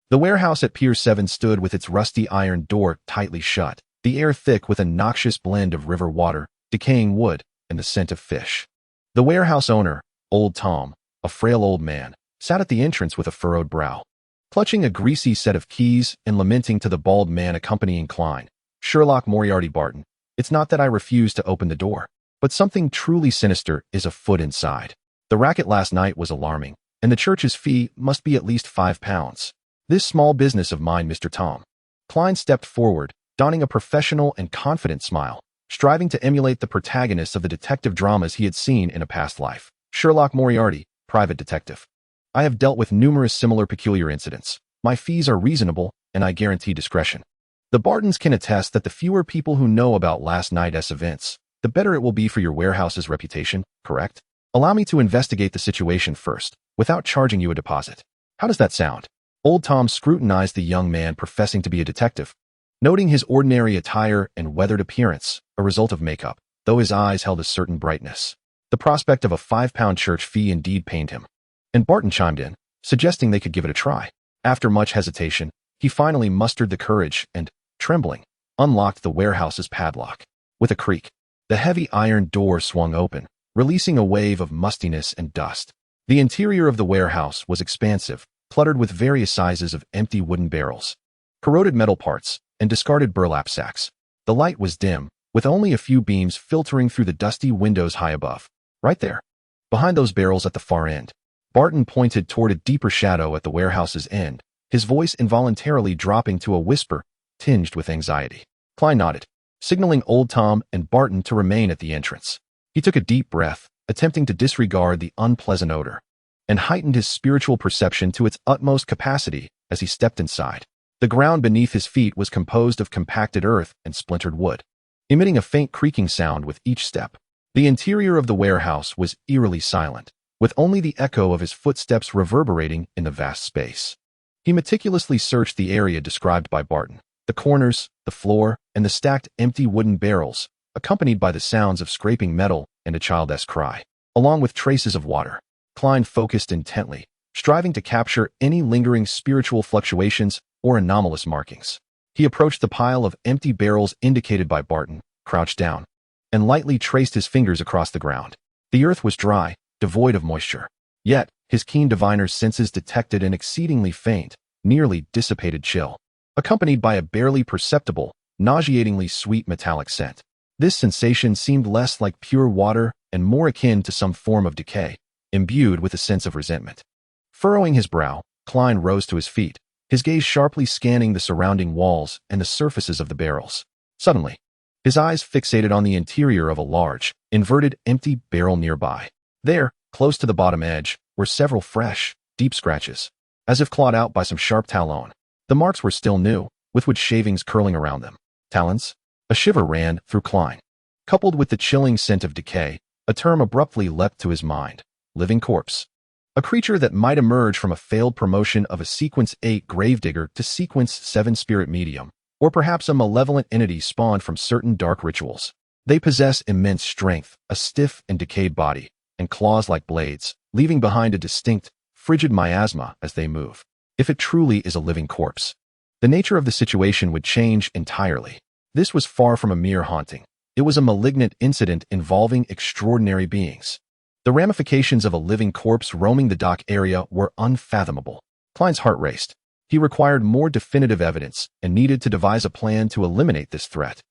The warehouse at Pier 7 stood with its rusty iron door tightly shut, the air thick with a noxious blend of river water, decaying wood, and the scent of fish. The warehouse owner, old Tom, a frail old man, sat at the entrance with a furrowed brow, clutching a greasy set of keys and lamenting to the bald man accompanying Klein, "Sherlock Moriarty Barton, it's not that I refuse to open the door, but something truly sinister is afoot inside. The racket last night was alarming, and the church's fee must be at least £5. This small business of mine, Mr. Tom." Klein stepped forward, donning a professional and confident smile, striving to emulate the protagonists of the detective dramas he had seen in a past life. "Sherlock Moriarty, private detective. I have dealt with numerous similar peculiar incidents. My fees are reasonable, and I guarantee discretion. The Bartons can attest that the fewer people who know about last night's events, the better it will be for your warehouse's reputation, correct? Allow me to investigate the situation first, without charging you a deposit. How does that sound?" Old Tom scrutinized the young man professing to be a detective, noting his ordinary attire and weathered appearance, a result of makeup, though his eyes held a certain brightness. The prospect of a £5 church fee indeed pained him, and Barton chimed in, suggesting they could give it a try. After much hesitation, he finally mustered the courage and, trembling, unlocked the warehouse's padlock. With a creak, the heavy iron door swung open, releasing a wave of mustiness and dust. The interior of the warehouse was expansive, cluttered with various sizes of empty wooden barrels, corroded metal parts, and discarded burlap sacks. The light was dim, with only a few beams filtering through the dusty windows high above. Right there, behind those barrels at the far end, Barton pointed toward a deeper shadow at the warehouse's end, his voice involuntarily dropping to a whisper tinged with anxiety. Klein nodded, signaling old Tom and Barton to remain at the entrance. He took a deep breath, attempting to disregard the unpleasant odor, and heightened his spiritual perception to its utmost capacity as he stepped inside. The ground beneath his feet was composed of compacted earth and splintered wood, emitting a faint creaking sound with each step. The interior of the warehouse was eerily silent, with only the echo of his footsteps reverberating in the vast space. He meticulously searched the area described by Barton, the corners, the floor, and the stacked empty wooden barrels, accompanied by the sounds of scraping metal and a child's cry, along with traces of water. Klein focused intently, striving to capture any lingering spiritual fluctuations or anomalous markings. He approached the pile of empty barrels indicated by Barton, crouched down, and lightly traced his fingers across the ground. The earth was dry, devoid of moisture. Yet, his keen diviner's senses detected an exceedingly faint, nearly dissipated chill, accompanied by a barely perceptible, nauseatingly sweet metallic scent. This sensation seemed less like pure water and more akin to some form of decay, imbued with a sense of resentment. Furrowing his brow, Klein rose to his feet, his gaze sharply scanning the surrounding walls and the surfaces of the barrels. Suddenly, his eyes fixated on the interior of a large, inverted, empty barrel nearby. There, close to the bottom edge, were several fresh, deep scratches, as if clawed out by some sharp talon. The marks were still new, with wood shavings curling around them. Talons? A shiver ran through Klein. Coupled with the chilling scent of decay, a term abruptly leapt to his mind. living corpse. A creature that might emerge from a failed promotion of a Sequence 8 gravedigger to Sequence 7 spirit medium, or perhaps a malevolent entity spawned from certain dark rituals. They possess immense strength, a stiff and decayed body, and claws like blades, leaving behind a distinct, frigid miasma as they move. If it truly is a living corpse, the nature of the situation would change entirely. This was far from a mere haunting. It was a malignant incident involving extraordinary beings. The ramifications of a living corpse roaming the dock area were unfathomable. Klein's heart raced. He required more definitive evidence and needed to devise a plan to eliminate this threat.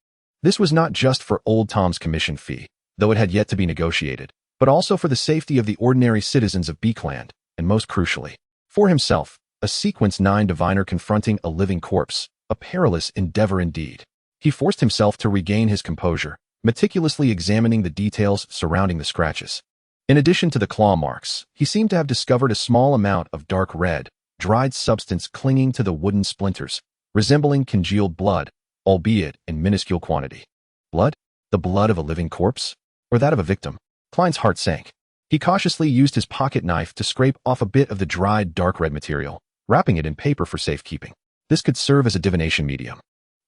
This was not just for Old Tom's commission fee, though it had yet to be negotiated, but also for the safety of the ordinary citizens of Backlund, and most crucially, for himself, a Sequence 9 diviner confronting a living corpse, a perilous endeavor indeed. He forced himself to regain his composure, meticulously examining the details surrounding the scratches. In addition to the claw marks, he seemed to have discovered a small amount of dark red, dried substance clinging to the wooden splinters, resembling congealed blood, albeit in minuscule quantity. Blood? The blood of a living corpse? Or that of a victim? Klein's heart sank. He cautiously used his pocket knife to scrape off a bit of the dried dark red material, wrapping it in paper for safekeeping. This could serve as a divination medium.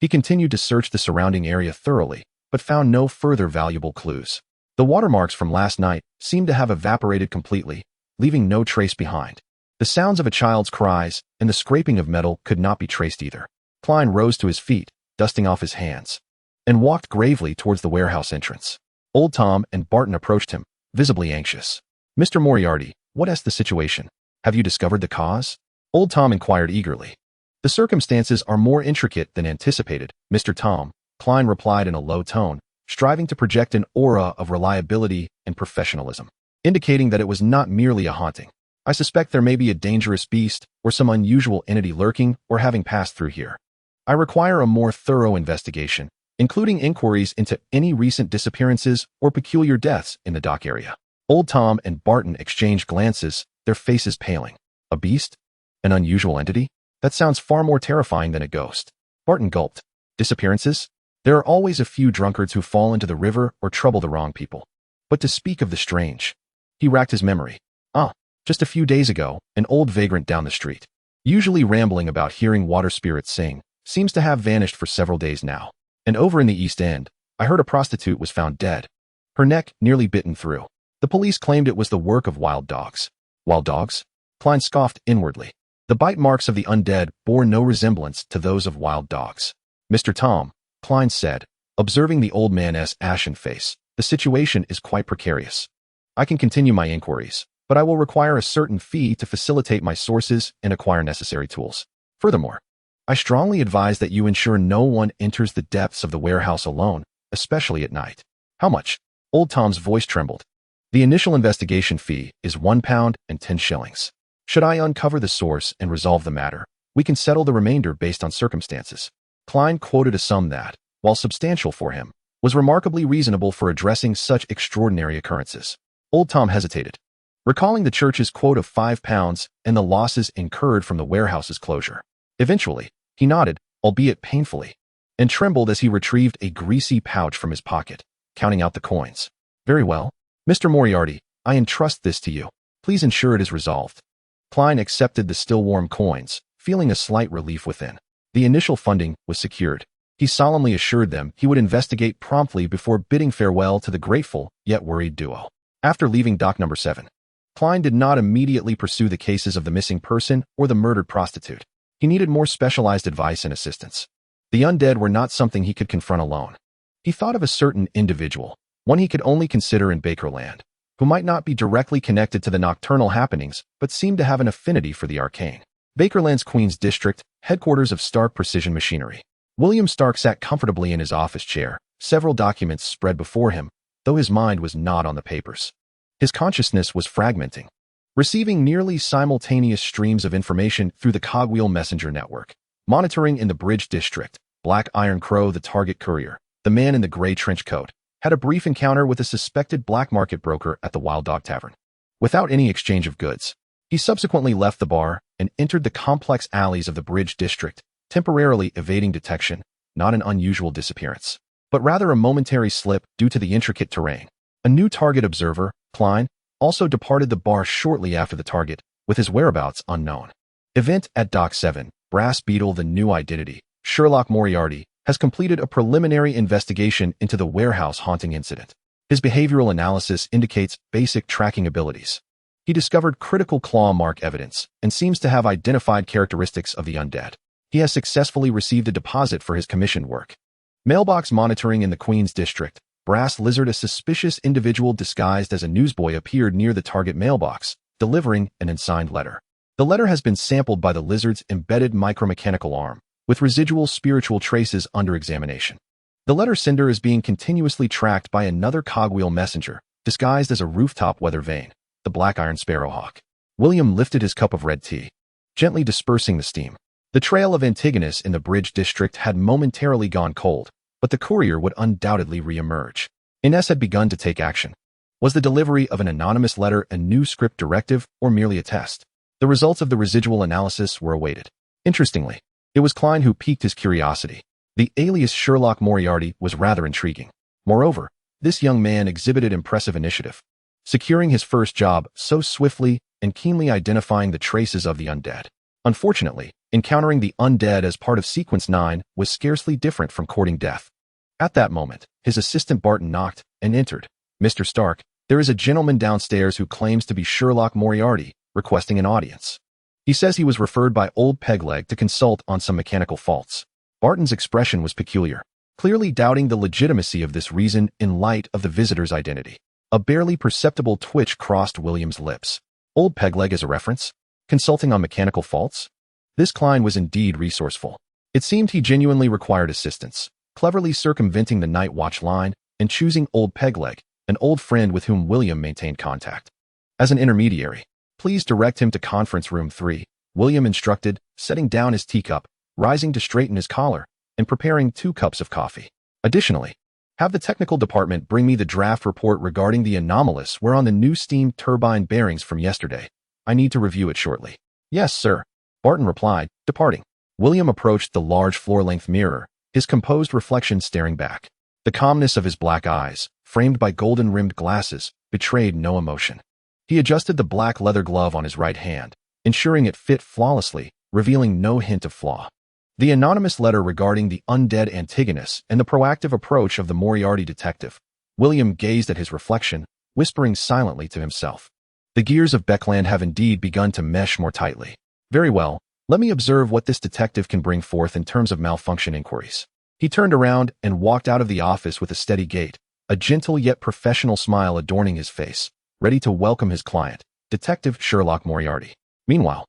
He continued to search the surrounding area thoroughly, but found no further valuable clues. The watermarks from last night seemed to have evaporated completely, leaving no trace behind. The sounds of a child's cries and the scraping of metal could not be traced either. Klein rose to his feet, dusting off his hands, and walked gravely towards the warehouse entrance. Old Tom and Barton approached him, visibly anxious. "Mr. Moriarty, what is the situation? Have you discovered the cause?" Old Tom inquired eagerly. "The circumstances are more intricate than anticipated, Mr. Tom," Klein replied in a low tone, striving to project an aura of reliability and professionalism, indicating that it was not merely a haunting. "I suspect there may be a dangerous beast or some unusual entity lurking or having passed through here. I require a more thorough investigation, including inquiries into any recent disappearances or peculiar deaths in the dock area." Old Tom and Barton exchanged glances, their faces paling. "A beast? An unusual entity? That sounds far more terrifying than a ghost." Barton gulped. "Disappearances? There are always a few drunkards who fall into the river or trouble the wrong people. But to speak of the strange..." He racked his memory. Just a few days ago, an old vagrant down the street, usually rambling about hearing water spirits sing, seems to have vanished for several days now. And over in the East End, I heard a prostitute was found dead, her neck nearly bitten through. The police claimed it was the work of wild dogs. Wild dogs? Klein scoffed inwardly. The bite marks of the undead bore no resemblance to those of wild dogs. "Mr. Tom," Klein said, observing the old man's ashen face, "the situation is quite precarious. I can continue my inquiries, but I will require a certain fee to facilitate my sources and acquire necessary tools. Furthermore, I strongly advise that you ensure no one enters the depths of the warehouse alone, especially at night." "How much?" Old Tom's voice trembled. "The initial investigation fee is £1 and 10 shillings. Should I uncover the source and resolve the matter, we can settle the remainder based on circumstances." Klein quoted a sum that, while substantial for him, was remarkably reasonable for addressing such extraordinary occurrences. Old Tom hesitated, recalling the church's quote of £5 and the losses incurred from the warehouse's closure. Eventually, he nodded, albeit painfully, and trembled as he retrieved a greasy pouch from his pocket, counting out the coins. "Very well. Mr. Moriarty, I entrust this to you. Please ensure it is resolved." Klein accepted the still warm coins, feeling a slight relief within. The initial funding was secured. He solemnly assured them he would investigate promptly before bidding farewell to the grateful yet worried duo. After leaving dock number 7, Klein did not immediately pursue the cases of the missing person or the murdered prostitute. He needed more specialized advice and assistance. The undead were not something he could confront alone. He thought of a certain individual, one he could only consider in Backlund, who might not be directly connected to the nocturnal happenings but seemed to have an affinity for the arcane. Backlund's Queen's District, headquarters of Stark Precision Machinery. William Stark sat comfortably in his office chair, several documents spread before him, though his mind was not on the papers. His consciousness was fragmenting, receiving nearly simultaneous streams of information through the Cogwheel Messenger network. Monitoring in the Bridge District, Black Iron Crow, the target courier, the man in the gray trench coat, had a brief encounter with a suspected black market broker at the Wild Dog Tavern. Without any exchange of goods, he subsequently left the bar and entered the complex alleys of the Bridge District, temporarily evading detection, not an unusual disappearance, but rather a momentary slip due to the intricate terrain. A new target observer, Klein, also departed the bar shortly after the target, with his whereabouts unknown. Event at Dock 7, Brass Beetle. The new identity, Sherlock Moriarty, has completed a preliminary investigation into the warehouse haunting incident. His behavioral analysis indicates basic tracking abilities. He discovered critical claw mark evidence and seems to have identified characteristics of the undead. He has successfully received a deposit for his commissioned work. Mailbox monitoring in the Queen's District, Brass Lizard. A suspicious individual disguised as a newsboy appeared near the target mailbox, delivering an unsigned letter. The letter has been sampled by the lizard's embedded micromechanical arm, with residual spiritual traces under examination. The letter sender is being continuously tracked by another cogwheel messenger, disguised as a rooftop weather vane, the black iron sparrowhawk. William lifted his cup of red tea, gently dispersing the steam. The trail of Antigonus in the Bridge District had momentarily gone cold, but the courier would undoubtedly re-emerge. Inez had begun to take action. Was the delivery of an anonymous letter a new script directive or merely a test? The results of the residual analysis were awaited. Interestingly, it was Klein who piqued his curiosity. The alias Sherlock Moriarty was rather intriguing. Moreover, this young man exhibited impressive initiative, securing his first job so swiftly and keenly identifying the traces of the undead. Unfortunately, encountering the undead as part of Sequence 9 was scarcely different from courting death. At that moment, his assistant Barton knocked and entered. "Mr. Stark, there is a gentleman downstairs who claims to be Sherlock Moriarty, requesting an audience. He says he was referred by Old Pegleg to consult on some mechanical faults." Barton's expression was peculiar, clearly doubting the legitimacy of this reason in light of the visitor's identity. A barely perceptible twitch crossed William's lips. Old Pegleg as a reference? Consulting on mechanical faults? This Klein was indeed resourceful. It seemed he genuinely required assistance, cleverly circumventing the night watch line and choosing Old Pegleg, an old friend with whom William maintained contact. As an intermediary, "Please direct him to conference room 3, William instructed, setting down his teacup, rising to straighten his collar, and preparing 2 cups of coffee. "Additionally, have the technical department bring me the draft report regarding the anomalous were on the new steam turbine bearings from yesterday. I need to review it shortly." "Yes, sir," Barton replied, departing. William approached the large floor-length mirror, his composed reflection staring back. The calmness of his black eyes, framed by golden-rimmed glasses, betrayed no emotion. He adjusted the black leather glove on his right hand, ensuring it fit flawlessly, revealing no hint of flaw. The anonymous letter regarding the undead Antigonus and the proactive approach of the Moriarty detective. William gazed at his reflection, whispering silently to himself. The gears of Backlund have indeed begun to mesh more tightly. Very well, let me observe what this detective can bring forth in terms of malfunction inquiries. He turned around and walked out of the office with a steady gait, a gentle yet professional smile adorning his face, ready to welcome his client, Detective Sherlock Moriarty. Meanwhile,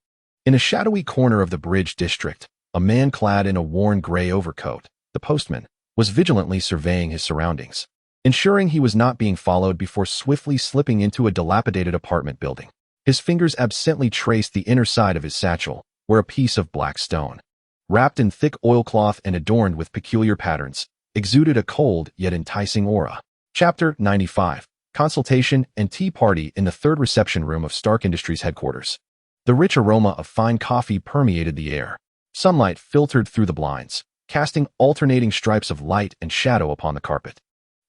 in a shadowy corner of the Bridge District, a man clad in a worn gray overcoat, the postman, was vigilantly surveying his surroundings, ensuring he was not being followed before swiftly slipping into a dilapidated apartment building. His fingers absently traced the inner side of his satchel, where a piece of black stone, wrapped in thick oilcloth and adorned with peculiar patterns, exuded a cold yet enticing aura. Chapter 95. Consultation and Tea Party in the third reception room of Stark Industries headquarters. The rich aroma of fine coffee permeated the air. Sunlight filtered through the blinds, casting alternating stripes of light and shadow upon the carpet.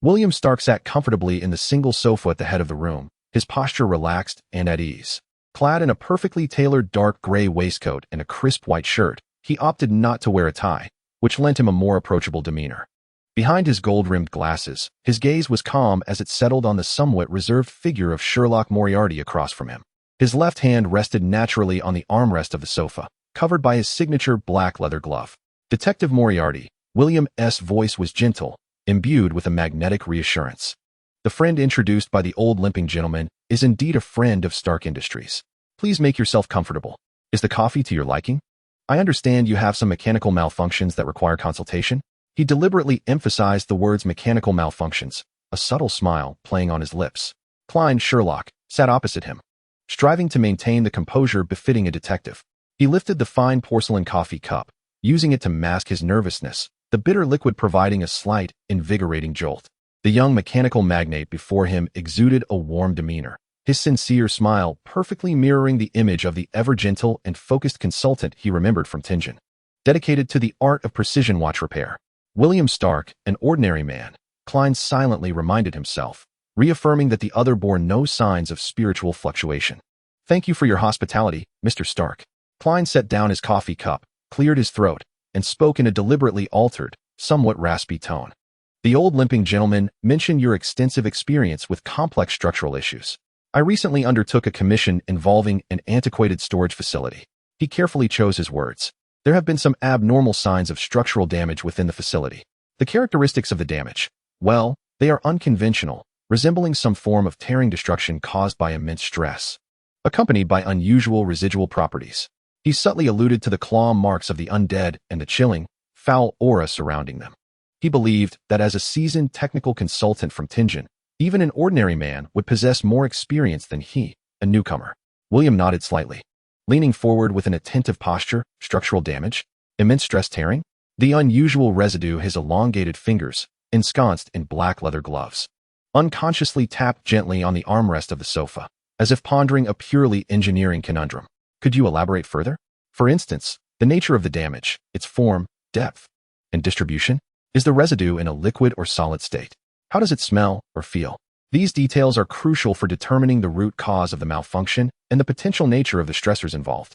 William Stark sat comfortably in the single sofa at the head of the room, his posture relaxed and at ease. Clad in a perfectly tailored dark gray waistcoat and a crisp white shirt, he opted not to wear a tie, which lent him a more approachable demeanor. Behind his gold-rimmed glasses, his gaze was calm as it settled on the somewhat reserved figure of Sherlock Moriarty across from him. His left hand rested naturally on the armrest of the sofa, covered by his signature black leather glove. Detective Moriarty, William's voice was gentle, imbued with a magnetic reassurance. The friend introduced by the old limping gentleman is indeed a friend of Stark Industries. Please make yourself comfortable. Is the coffee to your liking? I understand you have some mechanical malfunctions that require consultation. He deliberately emphasized the words mechanical malfunctions, a subtle smile playing on his lips. Klein Sherlock sat opposite him, striving to maintain the composure befitting a detective. He lifted the fine porcelain coffee cup, using it to mask his nervousness, the bitter liquid providing a slight, invigorating jolt. The young mechanical magnate before him exuded a warm demeanor, his sincere smile perfectly mirroring the image of the ever-gentle and focused consultant he remembered from Tingen. Dedicated to the art of precision watch repair. William Stark, an ordinary man, Klein silently reminded himself, reaffirming that the other bore no signs of spiritual fluctuation. "Thank you for your hospitality, Mr. Stark." Klein set down his coffee cup, cleared his throat, and spoke in a deliberately altered, somewhat raspy tone. "The old limping gentleman mentioned your extensive experience with complex structural issues. I recently undertook a commission involving an antiquated storage facility." He carefully chose his words. "There have been some abnormal signs of structural damage within the facility. The characteristics of the damage, well, they are unconventional, resembling some form of tearing destruction caused by immense stress, accompanied by unusual residual properties." He subtly alluded to the claw marks of the undead and the chilling, foul aura surrounding them. He believed that as a seasoned technical consultant from Tingen, even an ordinary man would possess more experience than he, a newcomer. William nodded slightly, leaning forward with an attentive posture. "Structural damage? Immense stress tearing?" The unusual residue his elongated fingers, ensconced in black leather gloves, unconsciously tapped gently on the armrest of the sofa, as if pondering a purely engineering conundrum. "Could you elaborate further? For instance, the nature of the damage, its form, depth, and distribution? Is the residue in a liquid or solid state? How does it smell or feel?" These details are crucial for determining the root cause of the malfunction and the potential nature of the stressors involved.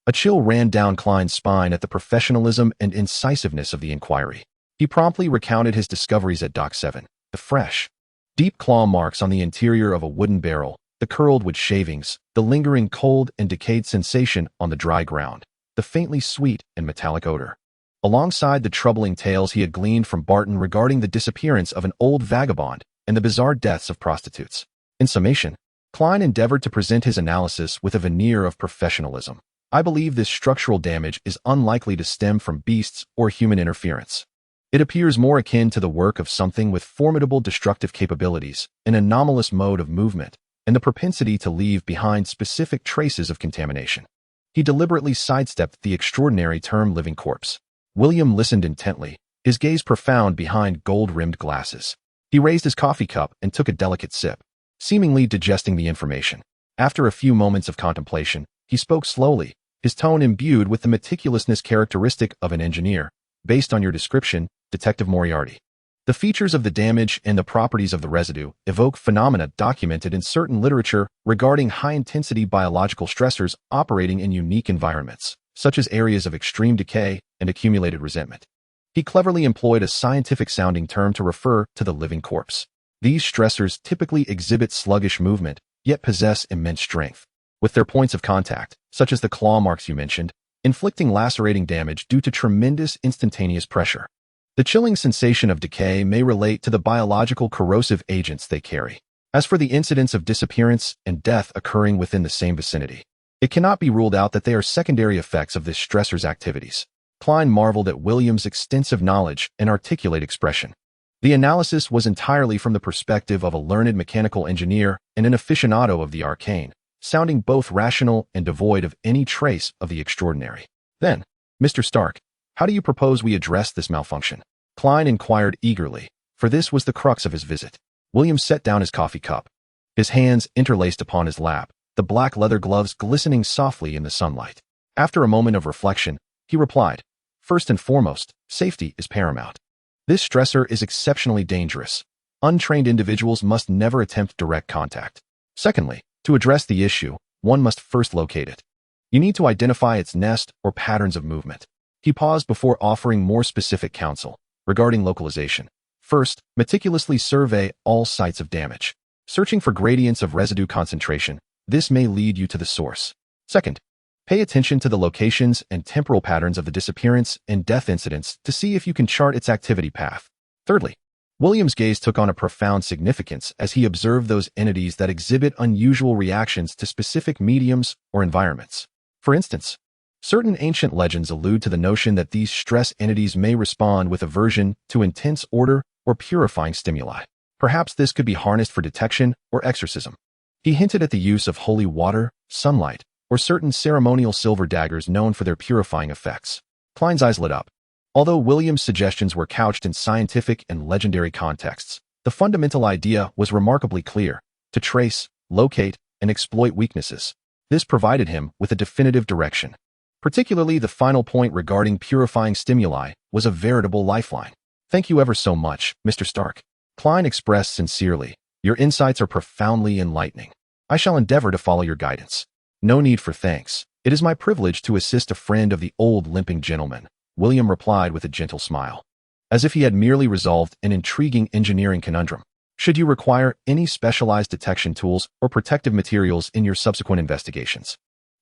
A chill ran down Klein's spine at the professionalism and incisiveness of the inquiry. He promptly recounted his discoveries at Dock 7, the fresh, deep claw marks on the interior of a wooden barrel, the curled wood shavings, the lingering cold and decayed sensation on the dry ground, the faintly sweet and metallic odor, alongside the troubling tales he had gleaned from Barton regarding the disappearance of an old vagabond and the bizarre deaths of prostitutes. In summation, Klein endeavored to present his analysis with a veneer of professionalism. "I believe this structural damage is unlikely to stem from beasts or human interference. It appears more akin to the work of something with formidable destructive capabilities, an anomalous mode of movement, and the propensity to leave behind specific traces of contamination." He deliberately sidestepped the extraordinary term living corpse. William listened intently, his gaze profound behind gold-rimmed glasses. He raised his coffee cup and took a delicate sip, seemingly digesting the information. After a few moments of contemplation, he spoke slowly, his tone imbued with the meticulousness characteristic of an engineer. "Based on your description, Detective Moriarty, the features of the damage and the properties of the residue evoke phenomena documented in certain literature regarding high-intensity biological stressors operating in unique environments, such as areas of extreme decay and accumulated resentment." He cleverly employed a scientific-sounding term to refer to the living corpse. "These stressors typically exhibit sluggish movement, yet possess immense strength, with their points of contact, such as the claw marks you mentioned, inflicting lacerating damage due to tremendous instantaneous pressure. The chilling sensation of decay may relate to the biological corrosive agents they carry. As for the incidents of disappearance and death occurring within the same vicinity, it cannot be ruled out that they are secondary effects of this stressor's activities." Klein marveled at William's extensive knowledge and articulate expression. The analysis was entirely from the perspective of a learned mechanical engineer and an aficionado of the arcane, sounding both rational and devoid of any trace of the extraordinary. "Then, Mr. Stark, how do you propose we address this malfunction?" Klein inquired eagerly, for this was the crux of his visit. William set down his coffee cup, his hands interlaced upon his lap, the black leather gloves glistening softly in the sunlight. After a moment of reflection, he replied, "First and foremost, safety is paramount. This stressor is exceptionally dangerous. Untrained individuals must never attempt direct contact. Secondly, to address the issue, one must first locate it. You need to identify its nest or patterns of movement." He paused before offering more specific counsel regarding localization. "First, meticulously survey all sites of damage, searching for gradients of residue concentration. This may lead you to the source. Second, pay attention to the locations and temporal patterns of the disappearance and death incidents to see if you can chart its activity path. Thirdly," William's gaze took on a profound significance as he observed those entities that exhibit unusual reactions to specific mediums or environments. For instance, certain ancient legends allude to the notion that these stress entities may respond with aversion to intense order or purifying stimuli. Perhaps this could be harnessed for detection or exorcism. He hinted at the use of holy water, sunlight, or certain ceremonial silver daggers known for their purifying effects. Klein's eyes lit up. Although William's suggestions were couched in scientific and legendary contexts, the fundamental idea was remarkably clear: to trace, locate, and exploit weaknesses. This provided him with a definitive direction. Particularly the final point regarding purifying stimuli was a veritable lifeline. "Thank you ever so much, Mr. Stark." Klein expressed sincerely, Your insights are profoundly enlightening. I shall endeavor to follow your guidance. No need for thanks. It is my privilege to assist a friend of the old limping gentleman, William replied with a gentle smile, as if he had merely resolved an intriguing engineering conundrum. Should you require any specialized detection tools or protective materials in your subsequent investigations,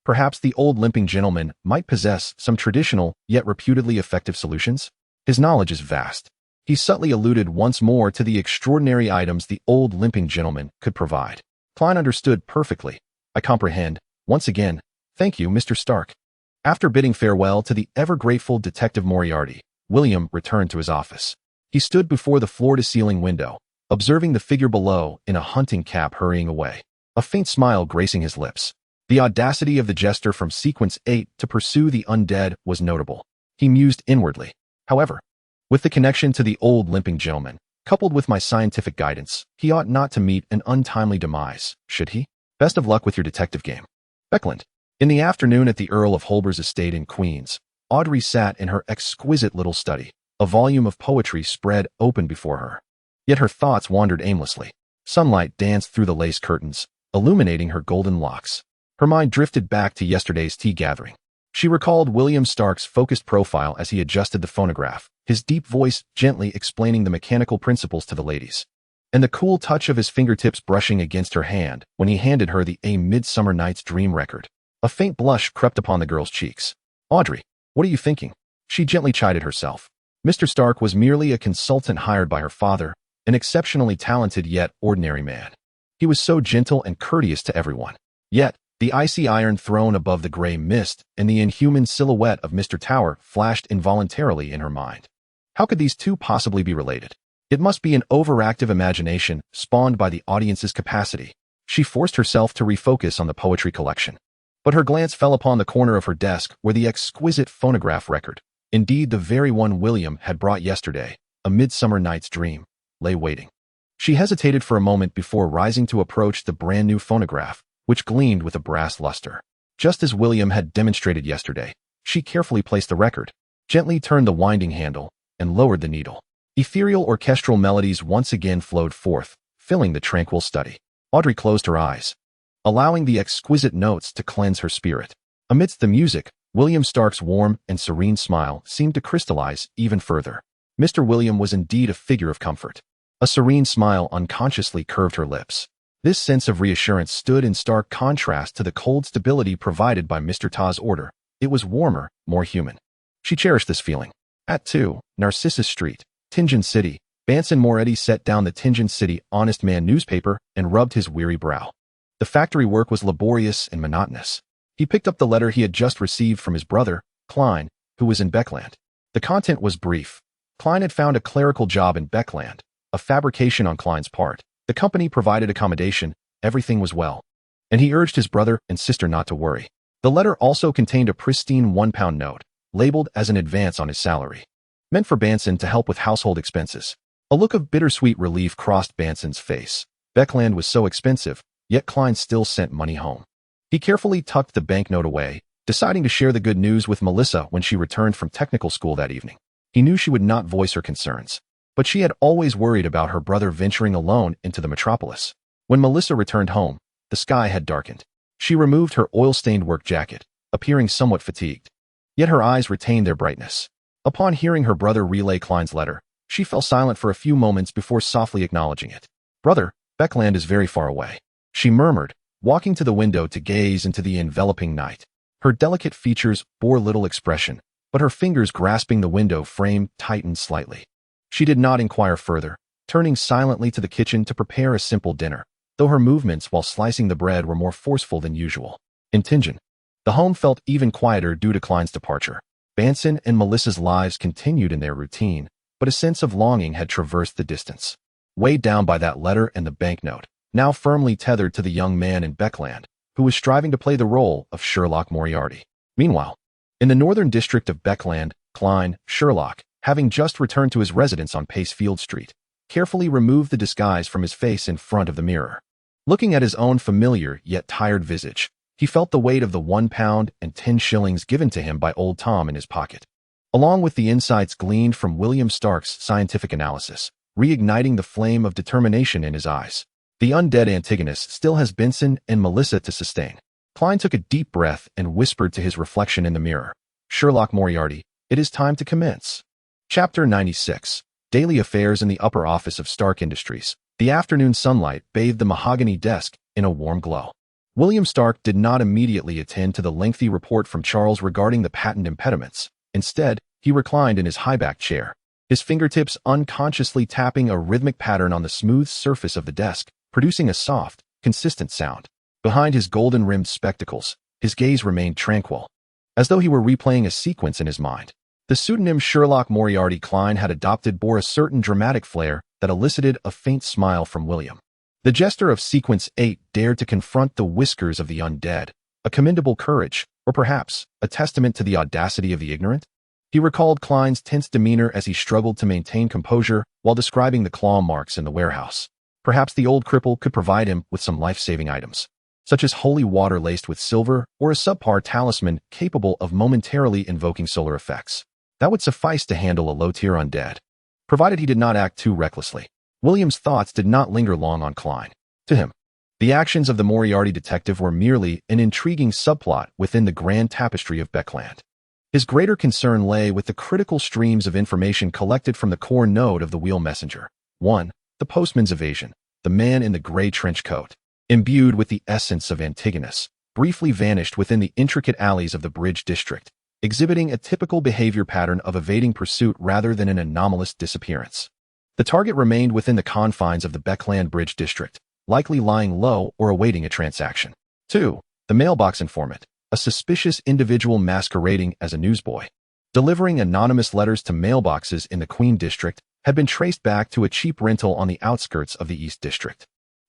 perhaps the old limping gentleman might possess some traditional yet reputedly effective solutions. His knowledge is vast. He subtly alluded once more to the extraordinary items the old limping gentleman could provide. Klein understood perfectly. I comprehend. Once again, thank you, Mr. Stark. After bidding farewell to the ever-grateful Detective Moriarty, William returned to his office. He stood before the floor-to-ceiling window, observing the figure below in a hunting cap hurrying away, a faint smile gracing his lips. The audacity of the jester from Sequence 8 to pursue the undead was notable. He mused inwardly. However, with the connection to the old limping gentleman, coupled with my scientific guidance, he ought not to meet an untimely demise, should he? Best of luck with your detective game. Backlund. In the afternoon at the Earl of Holber's estate in Queens, Audrey sat in her exquisite little study, a volume of poetry spread open before her. Yet her thoughts wandered aimlessly. Sunlight danced through the lace curtains, illuminating her golden locks. Her mind drifted back to yesterday's tea gathering. She recalled William Stark's focused profile as he adjusted the phonograph, his deep voice gently explaining the mechanical principles to the ladies, and the cool touch of his fingertips brushing against her hand when he handed her the A Midsummer Night's Dream record. A faint blush crept upon the girl's cheeks. Audrey, what are you thinking? She gently chided herself. Mr. Stark was merely a consultant hired by her father, an exceptionally talented yet ordinary man. He was so gentle and courteous to everyone. Yet, the icy iron throne above the gray mist and the inhuman silhouette of Mr. Tower flashed involuntarily in her mind. How could these two possibly be related? It must be an overactive imagination spawned by the audience's capacity. She forced herself to refocus on the poetry collection. But her glance fell upon the corner of her desk where the exquisite phonograph record, indeed the very one William had brought yesterday, A Midsummer Night's Dream, lay waiting. She hesitated for a moment before rising to approach the brand new phonograph, which gleamed with a brass luster. Just as William had demonstrated yesterday, she carefully placed the record, gently turned the winding handle, and lowered the needle. Ethereal orchestral melodies once again flowed forth, filling the tranquil study. Audrey closed her eyes, allowing the exquisite notes to cleanse her spirit. Amidst the music, William Stark's warm and serene smile seemed to crystallize even further. Mr. William was indeed a figure of comfort. A serene smile unconsciously curved her lips. This sense of reassurance stood in stark contrast to the cold stability provided by Mr. Ta's order. It was warmer, more human. She cherished this feeling. At 2, Narcissus Street, Tingeon City, Klein Moretti set down the Tingeon City Honest Man newspaper and rubbed his weary brow. The factory work was laborious and monotonous. He picked up the letter he had just received from his brother, Klein, who was in Backlund. The content was brief. Klein had found a clerical job in Backlund, a fabrication on Klein's part. The company provided accommodation, everything was well. And he urged his brother and sister not to worry. The letter also contained a pristine £1 note, labeled as an advance on his salary, meant for Banson to help with household expenses. A look of bittersweet relief crossed Banson's face. Backlund was so expensive, yet Klein still sent money home. He carefully tucked the banknote away, deciding to share the good news with Melissa when she returned from technical school that evening. He knew she would not voice her concerns, but she had always worried about her brother venturing alone into the metropolis. When Melissa returned home, the sky had darkened. She removed her oil-stained work jacket, appearing somewhat fatigued. Yet her eyes retained their brightness. Upon hearing her brother relay Klein's letter, she fell silent for a few moments before softly acknowledging it. "Brother, Backlund is very far away," she murmured, walking to the window to gaze into the enveloping night. Her delicate features bore little expression, but her fingers grasping the window frame tightened slightly. She did not inquire further, turning silently to the kitchen to prepare a simple dinner, though her movements while slicing the bread were more forceful than usual. In Tingeon, the home felt even quieter due to Klein's departure. Banson and Melissa's lives continued in their routine, but a sense of longing had traversed the distance. Weighed down by that letter and the banknote, now firmly tethered to the young man in Backlund, who was striving to play the role of Sherlock Moriarty. Meanwhile, in the northern district of Backlund, Klein, Sherlock, having just returned to his residence on Pacefield Street, carefully removed the disguise from his face in front of the mirror. Looking at his own familiar yet tired visage, he felt the weight of the £1.10 given to him by old Tom in his pocket, along with the insights gleaned from William Stark's scientific analysis, reigniting the flame of determination in his eyes. The undead Antigonus still has Benson and Melissa to sustain. Klein took a deep breath and whispered to his reflection in the mirror. Sherlock Moriarty, it is time to commence. Chapter 96. Daily Affairs in the Upper Office of Stark Industries. The afternoon sunlight bathed the mahogany desk in a warm glow. William Stark did not immediately attend to the lengthy report from Charles regarding the patent impediments. Instead, he reclined in his high-backed chair, his fingertips unconsciously tapping a rhythmic pattern on the smooth surface of the desk, producing a soft, consistent sound. Behind his golden-rimmed spectacles, his gaze remained tranquil, as though he were replaying a sequence in his mind. The pseudonym Sherlock Moriarty Klein had adopted bore a certain dramatic flair that elicited a faint smile from William. The jester of Sequence 8 dared to confront the whiskers of the undead, a commendable courage, or perhaps a testament to the audacity of the ignorant. He recalled Klein's tense demeanor as he struggled to maintain composure while describing the claw marks in the warehouse. Perhaps the old cripple could provide him with some life-saving items, such as holy water laced with silver or a subpar talisman capable of momentarily invoking solar effects. That would suffice to handle a low-tier undead, provided he did not act too recklessly. William's thoughts did not linger long on Klein. To him, the actions of the Moriarty detective were merely an intriguing subplot within the grand tapestry of Backlund. His greater concern lay with the critical streams of information collected from the core node of the wheel messenger. 1. The postman's evasion. The man in the gray trench coat, imbued with the essence of Antigonus, briefly vanished within the intricate alleys of the Bridge District, exhibiting a typical behavior pattern of evading pursuit rather than an anomalous disappearance. The target remained within the confines of the Backlund Bridge District, likely lying low or awaiting a transaction. 2. The mailbox informant, a suspicious individual masquerading as a newsboy, delivering anonymous letters to mailboxes in the Queen District, had been traced back to a cheap rental on the outskirts of the East District.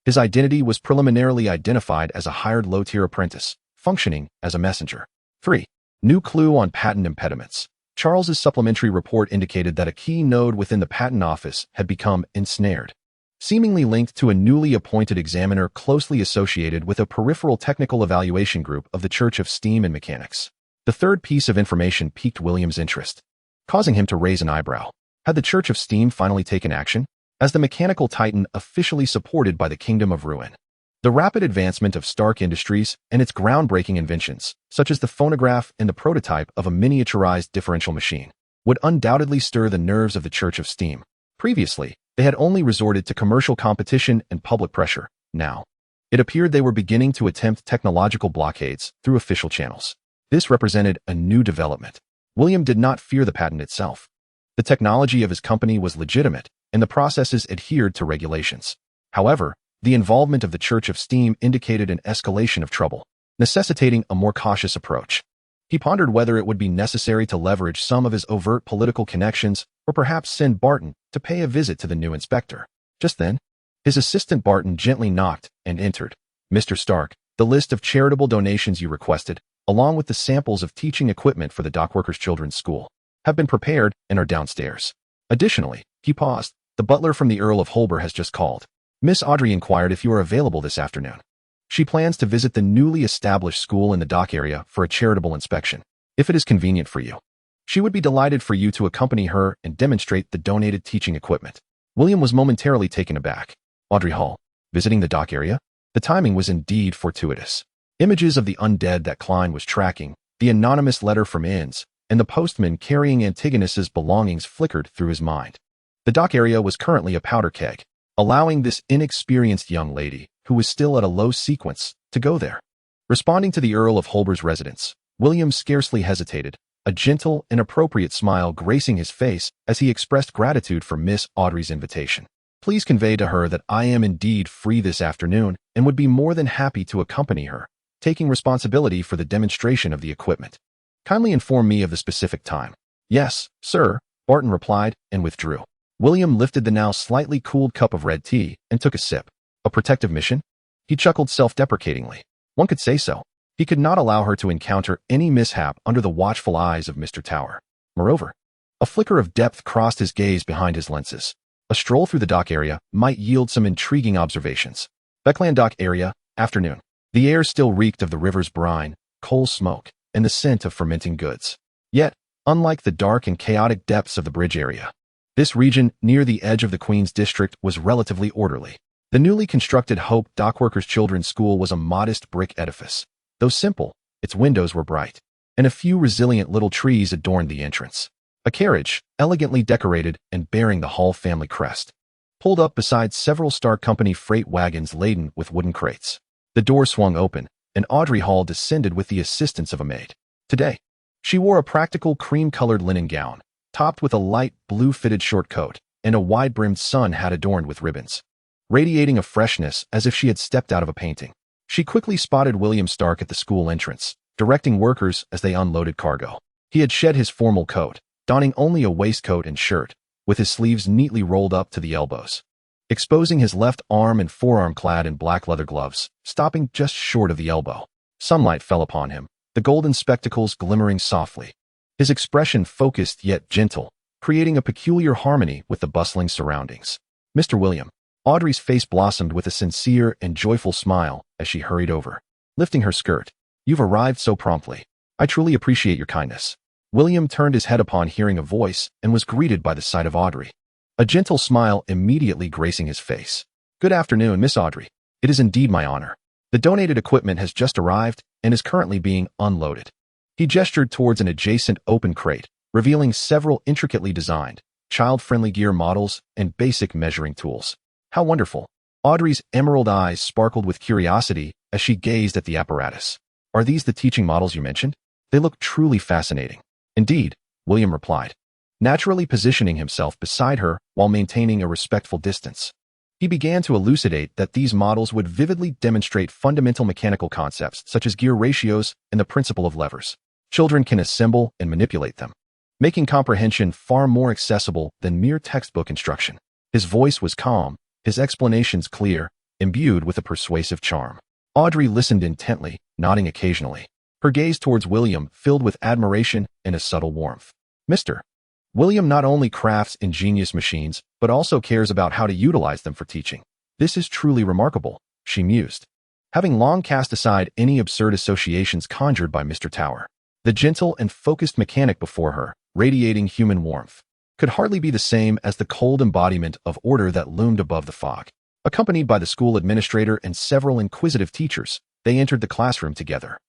His identity was preliminarily identified as a hired low-tier apprentice, functioning as a messenger. 3. New clue on patent impediments. Charles's supplementary report indicated that a key node within the patent office had become ensnared, seemingly linked to a newly appointed examiner closely associated with a peripheral technical evaluation group of the Church of Steam and Mechanics. The third piece of information piqued William's interest, causing him to raise an eyebrow. Had the Church of Steam finally taken action as the mechanical titan officially supported by the Kingdom of Ruin? The rapid advancement of Stark Industries and its groundbreaking inventions, such as the phonograph and the prototype of a miniaturized differential machine, would undoubtedly stir the nerves of the Church of Steam. Previously, they had only resorted to commercial competition and public pressure. Now, it appeared they were beginning to attempt technological blockades through official channels. This represented a new development. William did not fear the patent itself. The technology of his company was legitimate, and the processes adhered to regulations. However, the involvement of the Church of Steam indicated an escalation of trouble, necessitating a more cautious approach. He pondered whether it would be necessary to leverage some of his overt political connections or perhaps send Barton to pay a visit to the new inspector. Just then, his assistant Barton gently knocked and entered. "Mr. Stark, the list of charitable donations you requested, along with the samples of teaching equipment for the Dockworkers Children's School, have been prepared and are downstairs." Additionally, he paused. "The butler from the Earl of Holber has just called. Miss Audrey inquired if you are available this afternoon. She plans to visit the newly established school in the dock area for a charitable inspection, if it is convenient for you. She would be delighted for you to accompany her and demonstrate the donated teaching equipment." William was momentarily taken aback. Audrey Hall, visiting the dock area? The timing was indeed fortuitous. Images of the undead that Klein was tracking, the anonymous letter from Inns, and the postman carrying Antigonus's belongings flickered through his mind. The dock area was currently a powder keg, allowing this inexperienced young lady, who was still at a low sequence, to go there. Responding to the Earl of Holber's residence, William scarcely hesitated, a gentle and appropriate smile gracing his face as he expressed gratitude for Miss Audrey's invitation. "Please convey to her that I am indeed free this afternoon and would be more than happy to accompany her, taking responsibility for the demonstration of the equipment. Kindly inform me of the specific time." "Yes, sir," Barton replied and withdrew. William lifted the now slightly cooled cup of red tea and took a sip. A protective mission? He chuckled self-deprecatingly. One could say so. He could not allow her to encounter any mishap under the watchful eyes of Mr. Tower. Moreover, a flicker of depth crossed his gaze behind his lenses. A stroll through the dock area might yield some intriguing observations. Backlund dock area, afternoon. The air still reeked of the river's brine, coal smoke, and the scent of fermenting goods. Yet, unlike the dark and chaotic depths of the bridge area, this region near the edge of the Queen's District was relatively orderly. The newly constructed Hope Dockworkers Children's School was a modest brick edifice. Though simple, its windows were bright, and a few resilient little trees adorned the entrance. A carriage, elegantly decorated and bearing the Hall family crest, pulled up beside several Star Company freight wagons laden with wooden crates. The door swung open, and Audrey Hall descended with the assistance of a maid. Today, she wore a practical cream-colored linen gown, topped with a light blue-fitted short coat, and a wide-brimmed sun hat adorned with ribbons, radiating a freshness as if she had stepped out of a painting. She quickly spotted William Stark at the school entrance, directing workers as they unloaded cargo. He had shed his formal coat, donning only a waistcoat and shirt, with his sleeves neatly rolled up to the elbows, exposing his left arm and forearm clad in black leather gloves, stopping just short of the elbow. Sunlight fell upon him, the golden spectacles glimmering softly. His expression focused yet gentle, creating a peculiar harmony with the bustling surroundings. "Mr. William." Audrey's face blossomed with a sincere and joyful smile as she hurried over, lifting her skirt. "You've arrived so promptly. I truly appreciate your kindness." William turned his head upon hearing a voice and was greeted by the sight of Audrey, a gentle smile immediately gracing his face. "Good afternoon, Miss Audrey. It is indeed my honor. The donated equipment has just arrived and is currently being unloaded." He gestured towards an adjacent open crate, revealing several intricately designed, child-friendly gear models and basic measuring tools. "How wonderful." Audrey's emerald eyes sparkled with curiosity as she gazed at the apparatus. "Are these the teaching models you mentioned? They look truly fascinating." "Indeed," William replied, naturally positioning himself beside her while maintaining a respectful distance. He began to elucidate that these models would vividly demonstrate fundamental mechanical concepts such as gear ratios and the principle of levers. Children can assemble and manipulate them, making comprehension far more accessible than mere textbook instruction. His voice was calm, his explanations clear, imbued with a persuasive charm. Audrey listened intently, nodding occasionally, her gaze towards William filled with admiration and a subtle warmth. "Mr. William not only crafts ingenious machines, but also cares about how to utilize them for teaching. This is truly remarkable," she mused, having long cast aside any absurd associations conjured by Mr. Tower. The gentle and focused mechanic before her, radiating human warmth, could hardly be the same as the cold embodiment of order that loomed above the fog. Accompanied by the school administrator and several inquisitive teachers, they entered the classroom together.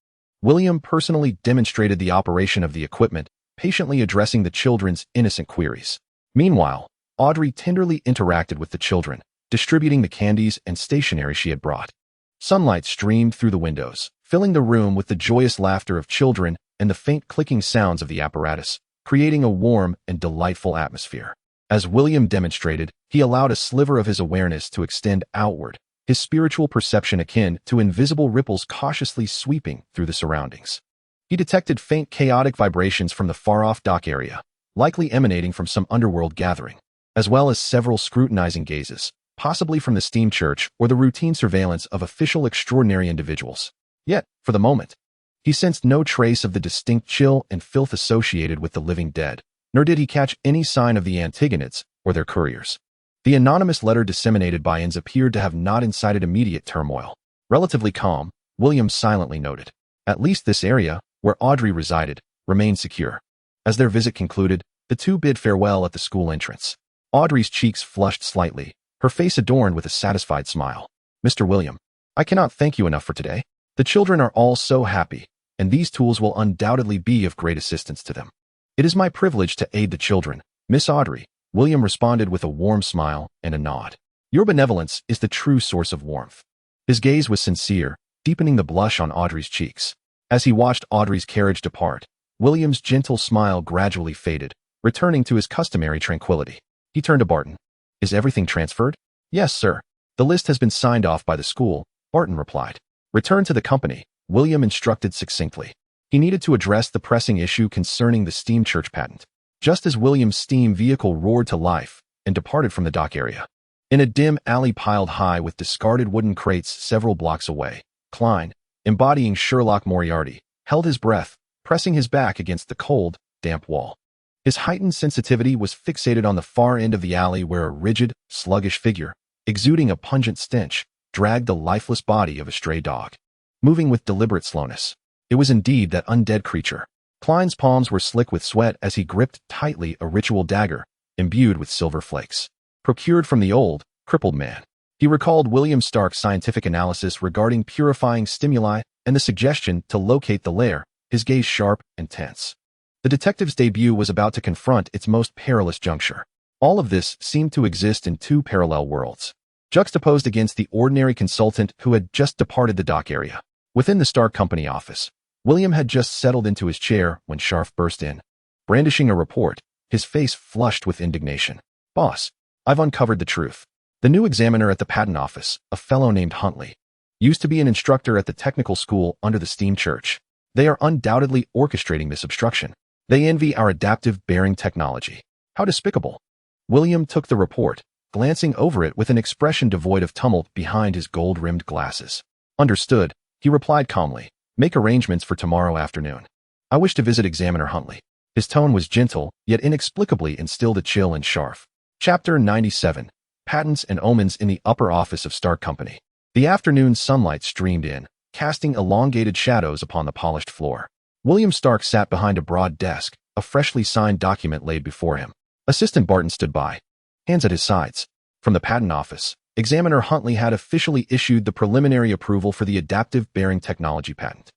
William personally demonstrated the operation of the equipment, patiently addressing the children's innocent queries. Meanwhile, Audrey tenderly interacted with the children, distributing the candies and stationery she had brought. Sunlight streamed through the windows, filling the room with the joyous laughter of children and the faint clicking sounds of the apparatus, creating a warm and delightful atmosphere. As William demonstrated, he allowed a sliver of his awareness to extend outward, his spiritual perception akin to invisible ripples cautiously sweeping through the surroundings. He detected faint chaotic vibrations from the far-off dock area, likely emanating from some underworld gathering, as well as several scrutinizing gazes, possibly from the steam church or the routine surveillance of official extraordinary individuals. Yet, for the moment, he sensed no trace of the distinct chill and filth associated with the living dead, nor did he catch any sign of the Antigonids or their couriers. The anonymous letter disseminated by Inns appeared to have not incited immediate turmoil. Relatively calm, William silently noted. At least this area, where Audrey resided, remained secure. As their visit concluded, the two bid farewell at the school entrance. Audrey's cheeks flushed slightly, her face adorned with a satisfied smile. "Mr. William, I cannot thank you enough for today. The children are all so happy, and these tools will undoubtedly be of great assistance to them." "It is my privilege to aid the children, Miss Audrey," William responded with a warm smile and a nod. "Your benevolence is the true source of warmth." His gaze was sincere, deepening the blush on Audrey's cheeks. As he watched Audrey's carriage depart, William's gentle smile gradually faded, returning to his customary tranquility. He turned to Barton. "Is everything transferred?" "Yes, sir. The list has been signed off by the school," Barton replied. "Return to the company," William instructed succinctly. He needed to address the pressing issue concerning the steam church patent. Just as William's steam vehicle roared to life and departed from the dock area, in a dim alley piled high with discarded wooden crates several blocks away, Klein, embodying Sherlock Moriarty, held his breath, pressing his back against the cold, damp wall. His heightened sensitivity was fixated on the far end of the alley where a rigid, sluggish figure, exuding a pungent stench, dragged the lifeless body of a stray dog. Moving with deliberate slowness, it was indeed that undead creature. Klein's palms were slick with sweat as he gripped tightly a ritual dagger, imbued with silver flakes, procured from the old, crippled man. He recalled William Stark's scientific analysis regarding purifying stimuli and the suggestion to locate the lair, his gaze sharp and tense. The detective's debut was about to confront its most perilous juncture. All of this seemed to exist in two parallel worlds, juxtaposed against the ordinary consultant who had just departed the dock area. Within the Stark Company office, William had just settled into his chair when Scharf burst in, brandishing a report, his face flushed with indignation. "Boss, I've uncovered the truth. The new examiner at the patent office, a fellow named Huntley, used to be an instructor at the technical school under the steam church. They are undoubtedly orchestrating this obstruction. They envy our adaptive bearing technology. How despicable." William took the report, glancing over it with an expression devoid of tumult behind his gold-rimmed glasses. "Understood," he replied calmly. "Make arrangements for tomorrow afternoon. I wish to visit Examiner Huntley." His tone was gentle, yet inexplicably instilled a chill in Scharf. Chapter 97. Patents and Omens in the Upper Office of Stark Company. The afternoon sunlight streamed in, casting elongated shadows upon the polished floor. William Stark sat behind a broad desk, a freshly signed document laid before him. Assistant Barton stood by, hands at his sides. From the patent office, Examiner Huntley had officially issued the preliminary approval for the adaptive bearing technology patent.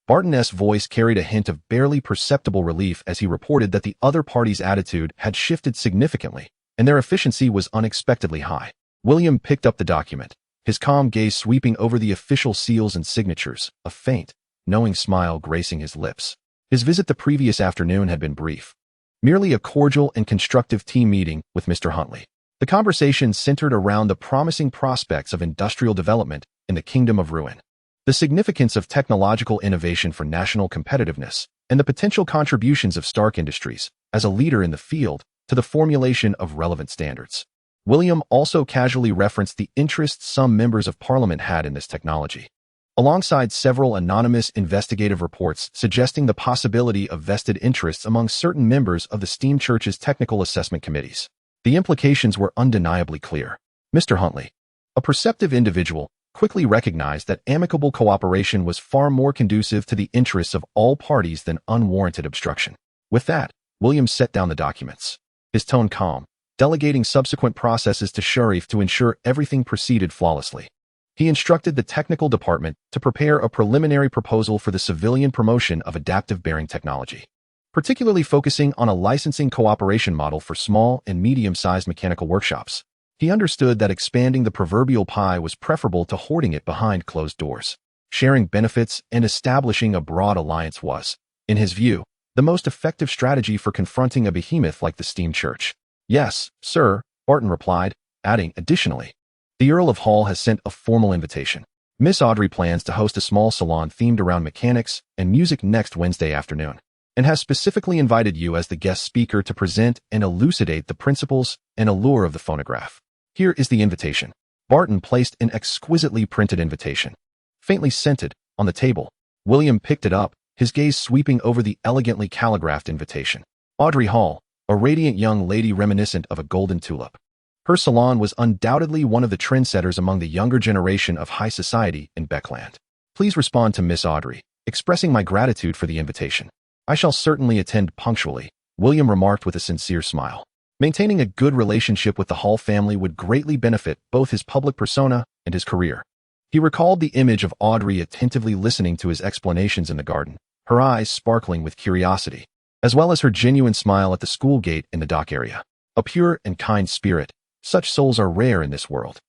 Barton's voice carried a hint of barely perceptible relief as he reported that the other party's attitude had shifted significantly, and their efficiency was unexpectedly high. William picked up the document, his calm gaze sweeping over the official seals and signatures, a faint, knowing smile gracing his lips. His visit the previous afternoon had been brief, merely a cordial and constructive team meeting with Mr. Huntley. The conversation centered around the promising prospects of industrial development in the Kingdom of Ruin, the significance of technological innovation for national competitiveness, and the potential contributions of Stark Industries, as a leader in the field, to the formulation of relevant standards. William also casually referenced the interest some members of Parliament had in this technology, alongside several anonymous investigative reports suggesting the possibility of vested interests among certain members of the Steam Church's technical assessment committees. The implications were undeniably clear. Mr. Huntley, a perceptive individual, quickly recognized that amicable cooperation was far more conducive to the interests of all parties than unwarranted obstruction. With that, William set down the documents, his tone calm, delegating subsequent processes to Sharif to ensure everything proceeded flawlessly. He instructed the technical department to prepare a preliminary proposal for the civilian promotion of adaptive bearing technology, particularly focusing on a licensing cooperation model for small and medium-sized mechanical workshops. He understood that expanding the proverbial pie was preferable to hoarding it behind closed doors. Sharing benefits and establishing a broad alliance was, in his view, the most effective strategy for confronting a behemoth like the Steam Church. "Yes, sir," Barton replied, adding, "Additionally, the Earl of Hall has sent a formal invitation. Miss Audrey plans to host a small salon themed around mechanics and music next Wednesday afternoon, and has specifically invited you as the guest speaker to present and elucidate the principles and allure of the phonograph. Here is the invitation." Barton placed an exquisitely printed invitation, faintly scented, on the table. William picked it up, his gaze sweeping over the elegantly calligraphed invitation. Audrey Hall, a radiant young lady reminiscent of a golden tulip. Her salon was undoubtedly one of the trendsetters among the younger generation of high society in Backlund. "Please respond to Miss Audrey, expressing my gratitude for the invitation. I shall certainly attend punctually," William remarked with a sincere smile. Maintaining a good relationship with the Hall family would greatly benefit both his public persona and his career. He recalled the image of Audrey attentively listening to his explanations in the garden, her eyes sparkling with curiosity, as well as her genuine smile at the school gate in the dock area. A pure and kind spirit, such souls are rare in this world.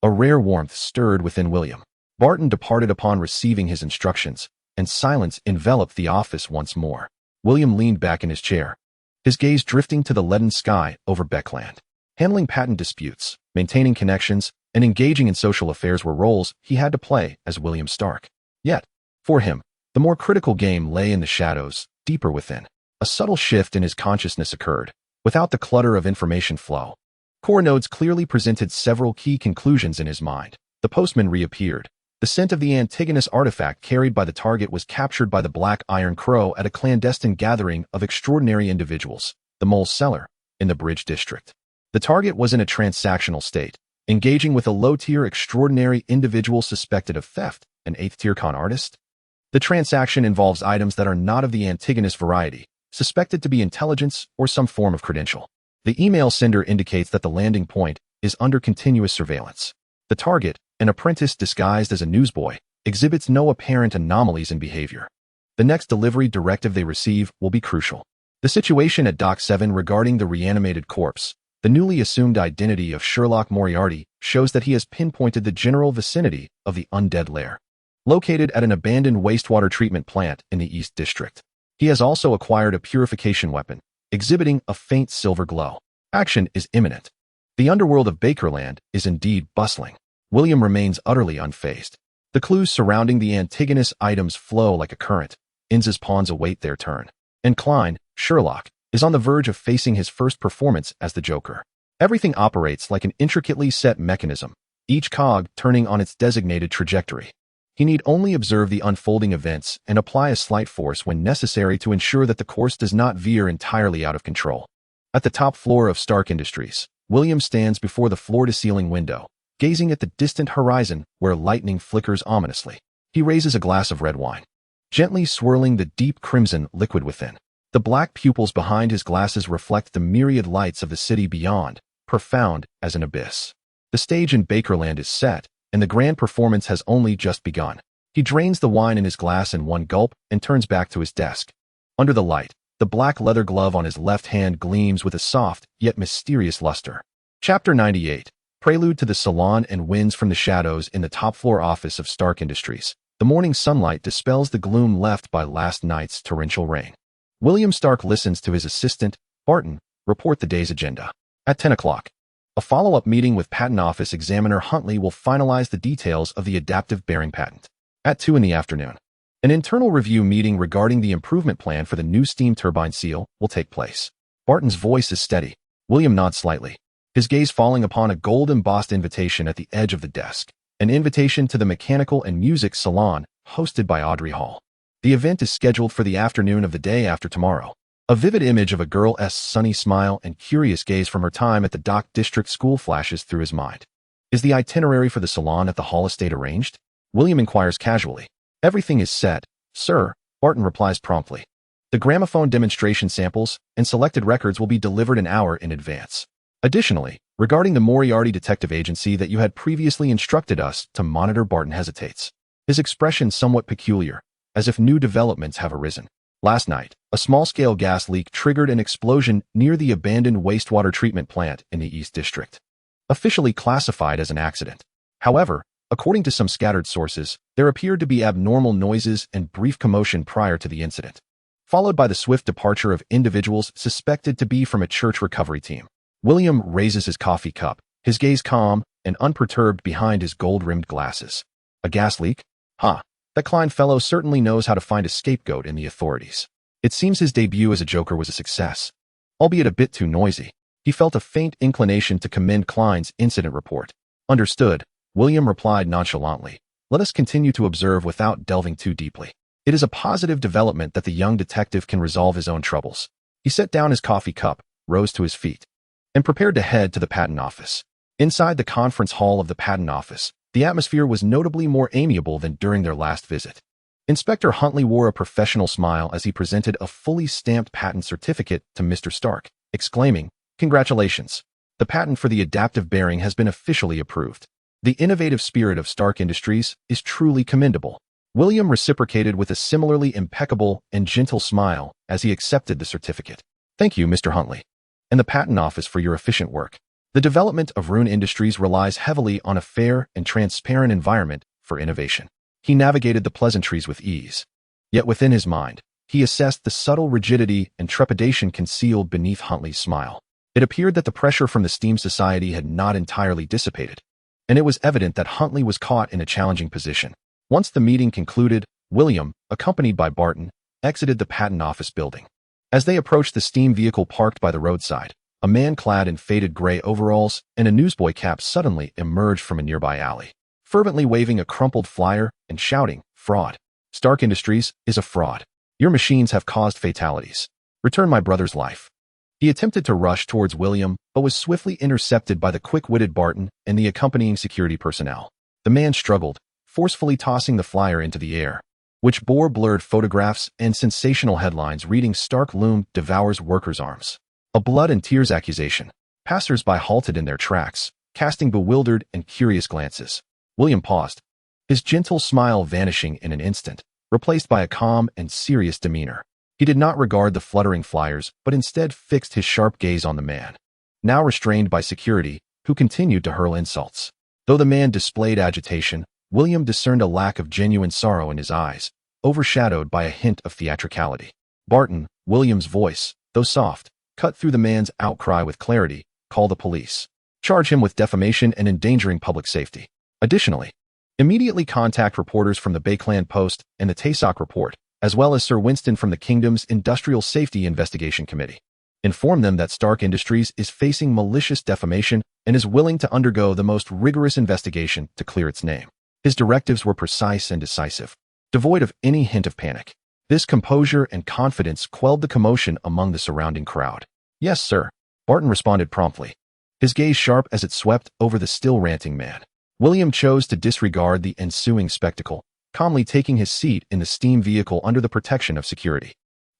A rare warmth stirred within William. Barton departed upon receiving his instructions, and silence enveloped the office once more. William leaned back in his chair, his gaze drifting to the leaden sky over Backlund. Handling patent disputes, maintaining connections, and engaging in social affairs were roles he had to play as William Stark. Yet, for him, the more critical game lay in the shadows, deeper within. A subtle shift in his consciousness occurred, without the clutter of information flow. Core nodes clearly presented several key conclusions in his mind. The postman reappeared. The scent of the antigonous artifact carried by the target was captured by the Black Iron Crow at a clandestine gathering of extraordinary individuals, the Mole Cellar, in the Bridge District. The target was in a transactional state, engaging with a low-tier extraordinary individual suspected of theft, an 8th-tier con artist. The transaction involves items that are not of the antigonous variety, suspected to be intelligence or some form of credential. The email sender indicates that the landing point is under continuous surveillance. The The target, an apprentice disguised as a newsboy, exhibits no apparent anomalies in behavior. The next delivery directive they receive will be crucial. The situation at Dock 7 regarding the reanimated corpse, the newly assumed identity of Sherlock Moriarty, shows that he has pinpointed the general vicinity of the undead lair, located at an abandoned wastewater treatment plant in the East District. He has also acquired a purification weapon, exhibiting a faint silver glow. Action is imminent. The underworld of Bakerland is indeed bustling. William remains utterly unfazed. The clues surrounding the antagonist items flow like a current. Inns's pawns await their turn. And Klein, Sherlock, is on the verge of facing his first performance as the Joker. Everything operates like an intricately set mechanism, each cog turning on its designated trajectory. He need only observe the unfolding events and apply a slight force when necessary to ensure that the course does not veer entirely out of control. At the top floor of Stark Industries, William stands before the floor-to-ceiling window, gazing at the distant horizon where lightning flickers ominously. He raises a glass of red wine, gently swirling the deep crimson liquid within. The black pupils behind his glasses reflect the myriad lights of the city beyond, profound as an abyss. The stage in Bakerland is set, and the grand performance has only just begun. He drains the wine in his glass in one gulp and turns back to his desk. Under the light, the black leather glove on his left hand gleams with a soft, yet mysterious luster. Chapter 98. Prelude to the Salon and winds from the shadows in the top-floor office of Stark Industries. The morning sunlight dispels the gloom left by last night's torrential rain. William Stark listens to his assistant, Barton, report the day's agenda. At 10 o'clock, a follow-up meeting with Patent Office Examiner Huntley will finalize the details of the adaptive bearing patent. At 2 in the afternoon, an internal review meeting regarding the improvement plan for the new steam turbine seal will take place. Barton's voice is steady. William nods slightly, his gaze falling upon a gold-embossed invitation at the edge of the desk, an invitation to the Mechanical and Music Salon, hosted by Audrey Hall. The event is scheduled for the afternoon of the day after tomorrow. A vivid image of a girl's sunny smile and curious gaze from her time at the Dock District School flashes through his mind. Is the itinerary for the salon at the Hall estate arranged? William inquires casually. Everything is set, sir, Barton replies promptly. The gramophone demonstration samples and selected records will be delivered an hour in advance. Additionally, regarding the Moriarty Detective Agency that you had previously instructed us to monitor, Barton hesitates, his expression somewhat peculiar, as if new developments have arisen. Last night, a small-scale gas leak triggered an explosion near the abandoned wastewater treatment plant in the East District, officially classified as an accident. However, according to some scattered sources, there appeared to be abnormal noises and brief commotion prior to the incident, followed by the swift departure of individuals suspected to be from a church recovery team. William raises his coffee cup, his gaze calm and unperturbed behind his gold-rimmed glasses. A gas leak? Huh. That Klein fellow certainly knows how to find a scapegoat in the authorities. It seems his debut as a Joker was a success, albeit a bit too noisy. He felt a faint inclination to commend Klein's incident report. Understood, William replied nonchalantly. Let us continue to observe without delving too deeply. It is a positive development that the young detective can resolve his own troubles. He set down his coffee cup, rose to his feet, and prepared to head to the patent office. Inside the conference hall of the patent office, the atmosphere was notably more amiable than during their last visit. Inspector Huntley wore a professional smile as he presented a fully stamped patent certificate to Mr. Stark, exclaiming, "Congratulations! The patent for the adaptive bearing has been officially approved. The innovative spirit of Stark Industries is truly commendable." William reciprocated with a similarly impeccable and gentle smile as he accepted the certificate. "Thank you, Mr. Huntley, and the patent office for your efficient work. The development of Rune Industries relies heavily on a fair and transparent environment for innovation." He navigated the pleasantries with ease. Yet within his mind, he assessed the subtle rigidity and trepidation concealed beneath Huntley's smile. It appeared that the pressure from the STEAM Society had not entirely dissipated, and it was evident that Huntley was caught in a challenging position. Once the meeting concluded, William, accompanied by Barton, exited the patent office building. As they approached the steam vehicle parked by the roadside, a man clad in faded gray overalls and a newsboy cap suddenly emerged from a nearby alley, fervently waving a crumpled flyer and shouting, "Fraud! Stark Industries is a fraud. Your machines have caused fatalities. Return my brother's life." He attempted to rush towards William, but was swiftly intercepted by the quick-witted Barton and the accompanying security personnel. The man struggled, forcefully tossing the flyer into the air, which bore blurred photographs and sensational headlines reading "Stark Loom Devours Workers' Arms. A blood and tears accusation." Passers-by halted in their tracks, casting bewildered and curious glances. William paused, his gentle smile vanishing in an instant, replaced by a calm and serious demeanor. He did not regard the fluttering flyers, but instead fixed his sharp gaze on the man, now restrained by security, who continued to hurl insults. Though the man displayed agitation, William discerned a lack of genuine sorrow in his eyes, overshadowed by a hint of theatricality. Barton, William's voice, though soft, cut through the man's outcry with clarity. Call the police. Charge him with defamation and endangering public safety. Additionally, immediately contact reporters from the Backlund Post and the Taysok Report, as well as Sir Winston from the Kingdom's Industrial Safety Investigation Committee. Inform them that Stark Industries is facing malicious defamation and is willing to undergo the most rigorous investigation to clear its name. His directives were precise and decisive, devoid of any hint of panic. This composure and confidence quelled the commotion among the surrounding crowd. Yes, sir, Barton responded promptly, his gaze sharp as it swept over the still ranting man. William chose to disregard the ensuing spectacle, calmly taking his seat in the steam vehicle under the protection of security.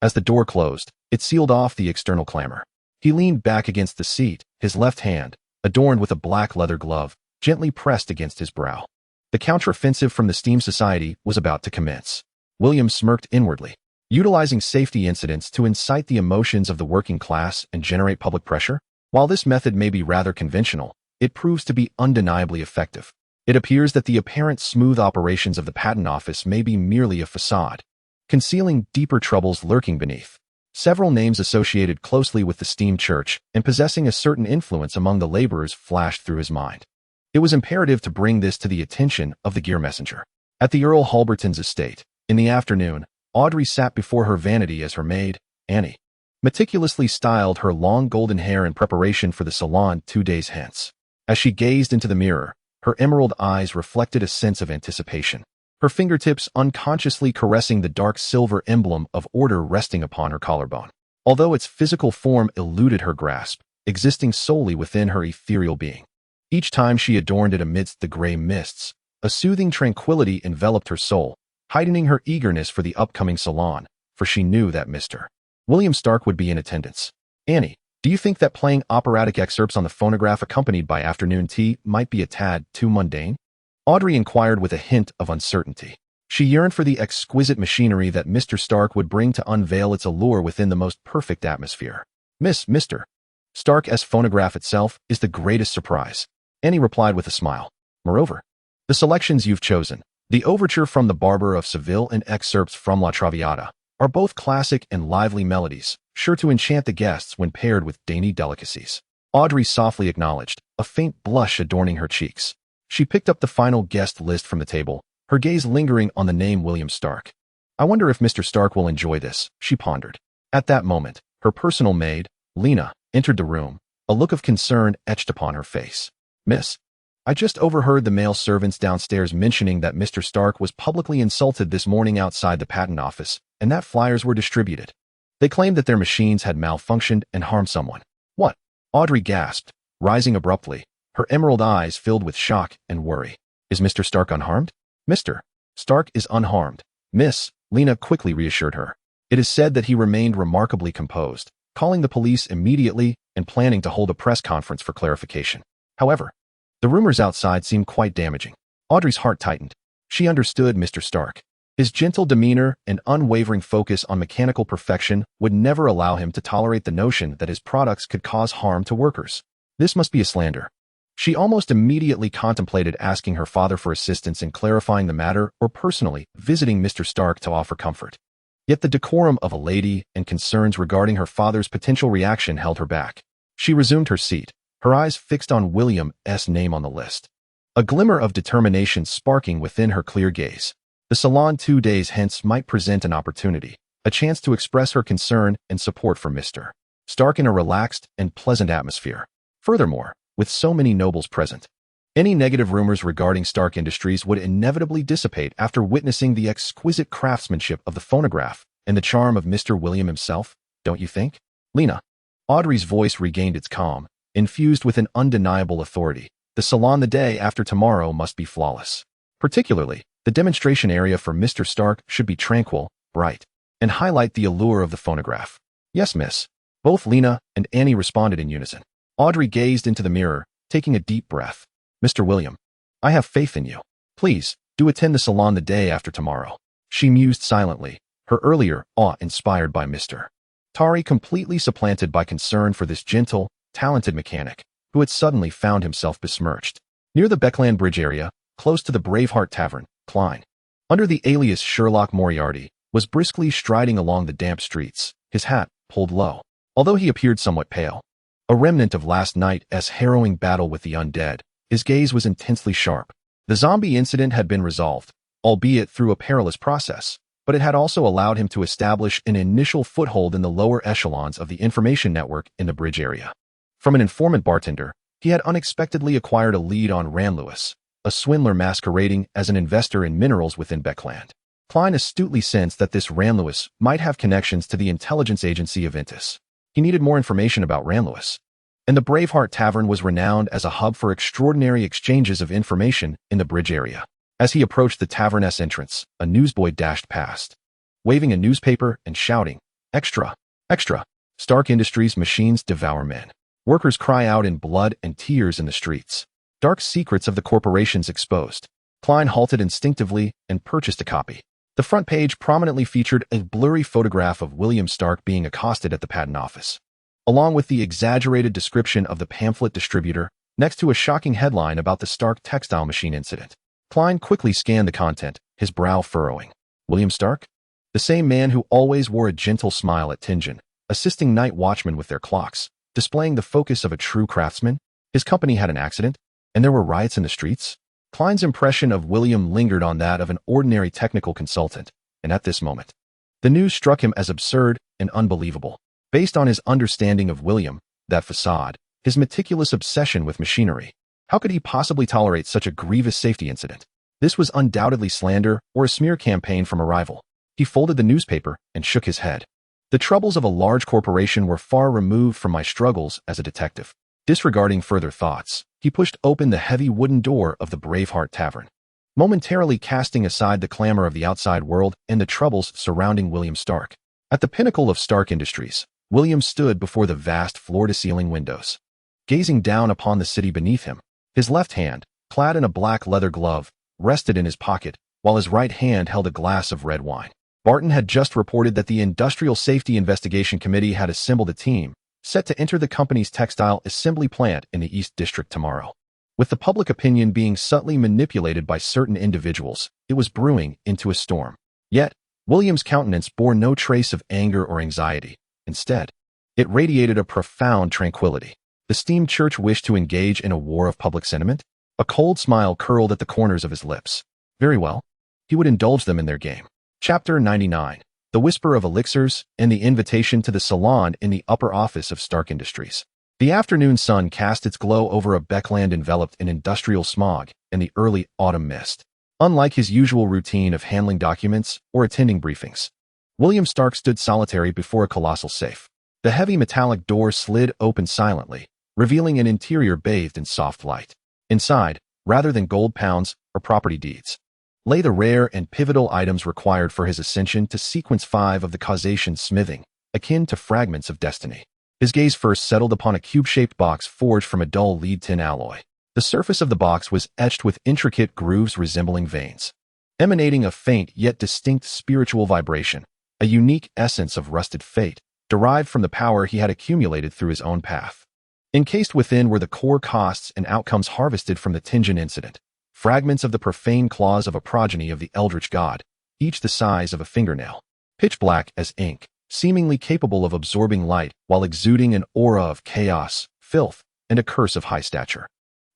As the door closed, it sealed off the external clamor. He leaned back against the seat, his left hand, adorned with a black leather glove, gently pressed against his brow. The counteroffensive from the Steam Society was about to commence. William smirked inwardly, utilizing safety incidents to incite the emotions of the working class and generate public pressure. While this method may be rather conventional, it proves to be undeniably effective. It appears that the apparent smooth operations of the Patent Office may be merely a facade, concealing deeper troubles lurking beneath. Several names associated closely with the Steam Church and possessing a certain influence among the laborers flashed through his mind. It was imperative to bring this to the attention of the gear messenger. At the Earl Halberton's estate, in the afternoon, Audrey sat before her vanity as her maid, Annie, meticulously styled her long golden hair in preparation for the salon 2 days hence. As she gazed into the mirror, her emerald eyes reflected a sense of anticipation, her fingertips unconsciously caressing the dark silver emblem of order resting upon her collarbone. Although its physical form eluded her grasp, existing solely within her ethereal being. Each time she adorned it amidst the gray mists, a soothing tranquility enveloped her soul, heightening her eagerness for the upcoming salon, for she knew that Mr. William Stark would be in attendance. Annie, do you think that playing operatic excerpts on the phonograph accompanied by afternoon tea might be a tad too mundane? Audrey inquired with a hint of uncertainty. She yearned for the exquisite machinery that Mr. Stark would bring to unveil its allure within the most perfect atmosphere. Mr. Stark's phonograph itself is the greatest surprise, Annie replied with a smile. Moreover, the selections you've chosen, the overture from The Barber of Seville and excerpts from La Traviata, are both classic and lively melodies, sure to enchant the guests when paired with dainty delicacies. Audrey softly acknowledged, a faint blush adorning her cheeks. She picked up the final guest list from the table, her gaze lingering on the name William Stark. I wonder if Mr. Stark will enjoy this, she pondered. At that moment, her personal maid, Lena, entered the room, a look of concern etched upon her face. Miss, I just overheard the male servants downstairs mentioning that Mr. Stark was publicly insulted this morning outside the Patent Office, and that flyers were distributed. They claimed that their machines had malfunctioned and harmed someone. What? Audrey gasped, rising abruptly, her emerald eyes filled with shock and worry. Is Mr. Stark unharmed? Mr. Stark is unharmed, Miss, Lena quickly reassured her. It is said that he remained remarkably composed, calling the police immediately and planning to hold a press conference for clarification. However, the rumors outside seemed quite damaging. Audrey's heart tightened. She understood Mr. Stark. His gentle demeanor and unwavering focus on mechanical perfection would never allow him to tolerate the notion that his products could cause harm to workers. This must be a slander. She almost immediately contemplated asking her father for assistance in clarifying the matter or personally visiting Mr. Stark to offer comfort. Yet the decorum of a lady and concerns regarding her father's potential reaction held her back. She resumed her seat, her eyes fixed on William's name on the list, a glimmer of determination sparking within her clear gaze. The salon 2 days hence might present an opportunity, a chance to express her concern and support for Mr. Stark in a relaxed and pleasant atmosphere. Furthermore, with so many nobles present, any negative rumors regarding Stark Industries would inevitably dissipate after witnessing the exquisite craftsmanship of the phonograph and the charm of Mr. William himself, don't you think? Lena. Audrey's voice regained its calm, infused with an undeniable authority. The salon the day after tomorrow must be flawless. Particularly, the demonstration area for Mr. Stark should be tranquil, bright, and highlight the allure of the phonograph. Yes, miss. Both Lena and Annie responded in unison. Audrey gazed into the mirror, taking a deep breath. "Mr. William, I have faith in you. Please, do attend the salon the day after tomorrow." She mused silently, her earlier awe inspired by Mr. Tari completely supplanted by concern for this gentle, talented mechanic, who had suddenly found himself besmirched. Near the Backlund Bridge area, close to the Braveheart Tavern, Klein, under the alias Sherlock Moriarty, was briskly striding along the damp streets, his hat pulled low. Although he appeared somewhat pale, a remnant of last night's harrowing battle with the undead, his gaze was intensely sharp. The zombie incident had been resolved, albeit through a perilous process, but it had also allowed him to establish an initial foothold in the lower echelons of the information network in the bridge area. From an informant bartender, he had unexpectedly acquired a lead on Ran Lewis, a swindler masquerading as an investor in minerals within Backlund. Klein astutely sensed that this Ran Lewis might have connections to the intelligence agency Aventus. He needed more information about Ran Lewis, and the Braveheart Tavern was renowned as a hub for extraordinary exchanges of information in the bridge area. As he approached the tavern's entrance, a newsboy dashed past, waving a newspaper and shouting, "Extra! Extra! Stark Industries machines devour men. Workers cry out in blood and tears in the streets. Dark secrets of the corporations exposed." Klein halted instinctively and purchased a copy. The front page prominently featured a blurry photograph of William Stark being accosted at the patent office, along with the exaggerated description of the pamphlet distributor, next to a shocking headline about the Stark textile machine incident. Klein quickly scanned the content, his brow furrowing. William Stark? The same man who always wore a gentle smile at Tingen, assisting night watchmen with their clocks, displaying the focus of a true craftsman? His company had an accident, and there were riots in the streets? Klein's impression of William lingered on that of an ordinary technical consultant, and at this moment, the news struck him as absurd and unbelievable. Based on his understanding of William, that facade, his meticulous obsession with machinery, how could he possibly tolerate such a grievous safety incident? This was undoubtedly slander or a smear campaign from a rival. He folded the newspaper and shook his head. The troubles of a large corporation were far removed from my struggles as a detective. Disregarding further thoughts, he pushed open the heavy wooden door of the Braveheart Tavern, momentarily casting aside the clamor of the outside world and the troubles surrounding William Stark. At the pinnacle of Stark Industries, William stood before the vast floor-to-ceiling windows, gazing down upon the city beneath him. His left hand, clad in a black leather glove, rested in his pocket, while his right hand held a glass of red wine. Barton had just reported that the Industrial Safety Investigation Committee had assembled a team, set to enter the company's textile assembly plant in the East District tomorrow. With the public opinion being subtly manipulated by certain individuals, it was brewing into a storm. Yet, William's countenance bore no trace of anger or anxiety. Instead, it radiated a profound tranquility. The steamed church wished to engage in a war of public sentiment? A cold smile curled at the corners of his lips. Very well. He would indulge them in their game. Chapter 99. The Whisper of Elixirs and the Invitation to the Salon in the upper office of Stark Industries. The afternoon sun cast its glow over a Backlund enveloped in industrial smog and the early autumn mist. Unlike his usual routine of handling documents or attending briefings, William Stark stood solitary before a colossal safe. The heavy metallic door slid open silently, revealing an interior bathed in soft light. Inside, rather than gold pounds or property deeds, lay the rare and pivotal items required for his ascension to sequence 5 of the causation smithing, akin to fragments of destiny. His gaze first settled upon a cube-shaped box forged from a dull lead tin alloy. The surface of the box was etched with intricate grooves resembling veins, emanating a faint yet distinct spiritual vibration, a unique essence of rusted fate, derived from the power he had accumulated through his own path. Encased within were the core costs and outcomes harvested from the Tingen incident, fragments of the profane claws of a progeny of the Eldritch God, each the size of a fingernail, pitch black as ink, seemingly capable of absorbing light while exuding an aura of chaos, filth, and a curse of high stature.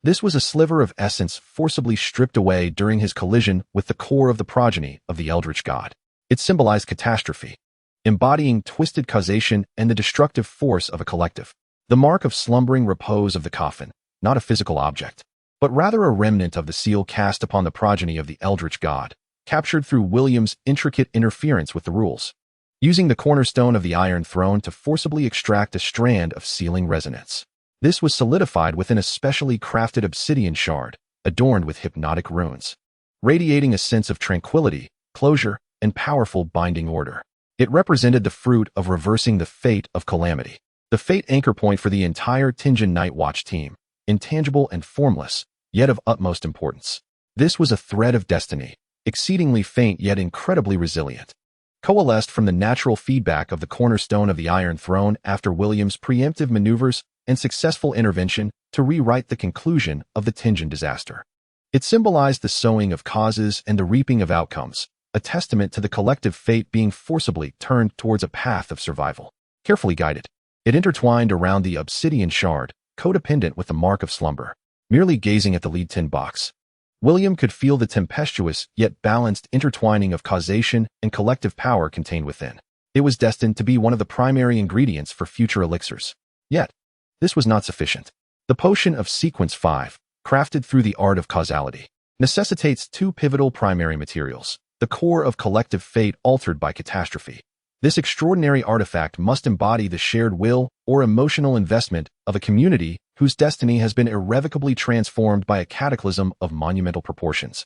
This was a sliver of essence forcibly stripped away during his collision with the core of the progeny of the Eldritch God. It symbolized catastrophe, embodying twisted causation and the destructive force of a collective. The mark of slumbering repose of the coffin, not a physical object, but rather a remnant of the seal cast upon the progeny of the Eldritch God, captured through William's intricate interference with the rules, using the cornerstone of the Iron Throne to forcibly extract a strand of sealing resonance. This was solidified within a specially crafted obsidian shard, adorned with hypnotic runes, radiating a sense of tranquility, closure, and powerful binding order. It represented the fruit of reversing the fate of calamity, the fate anchor point for the entire Tingen Night Watch team. intangible and formless, yet of utmost importance. This was a thread of destiny, exceedingly faint yet incredibly resilient, coalesced from the natural feedback of the cornerstone of the Iron Throne after William's preemptive maneuvers and successful intervention to rewrite the conclusion of the Tingen disaster. It symbolized the sowing of causes and the reaping of outcomes, a testament to the collective fate being forcibly turned towards a path of survival. Carefully guided, it intertwined around the obsidian shard, codependent with the mark of slumber. Merely gazing at the lead tin box, William could feel the tempestuous yet balanced intertwining of causation and collective power contained within. It was destined to be one of the primary ingredients for future elixirs. Yet, this was not sufficient. The potion of Sequence 5, crafted through the art of causality, necessitates two pivotal primary materials, the core of collective fate altered by catastrophe. This extraordinary artifact must embody the shared will or emotional investment of a community whose destiny has been irrevocably transformed by a cataclysm of monumental proportions,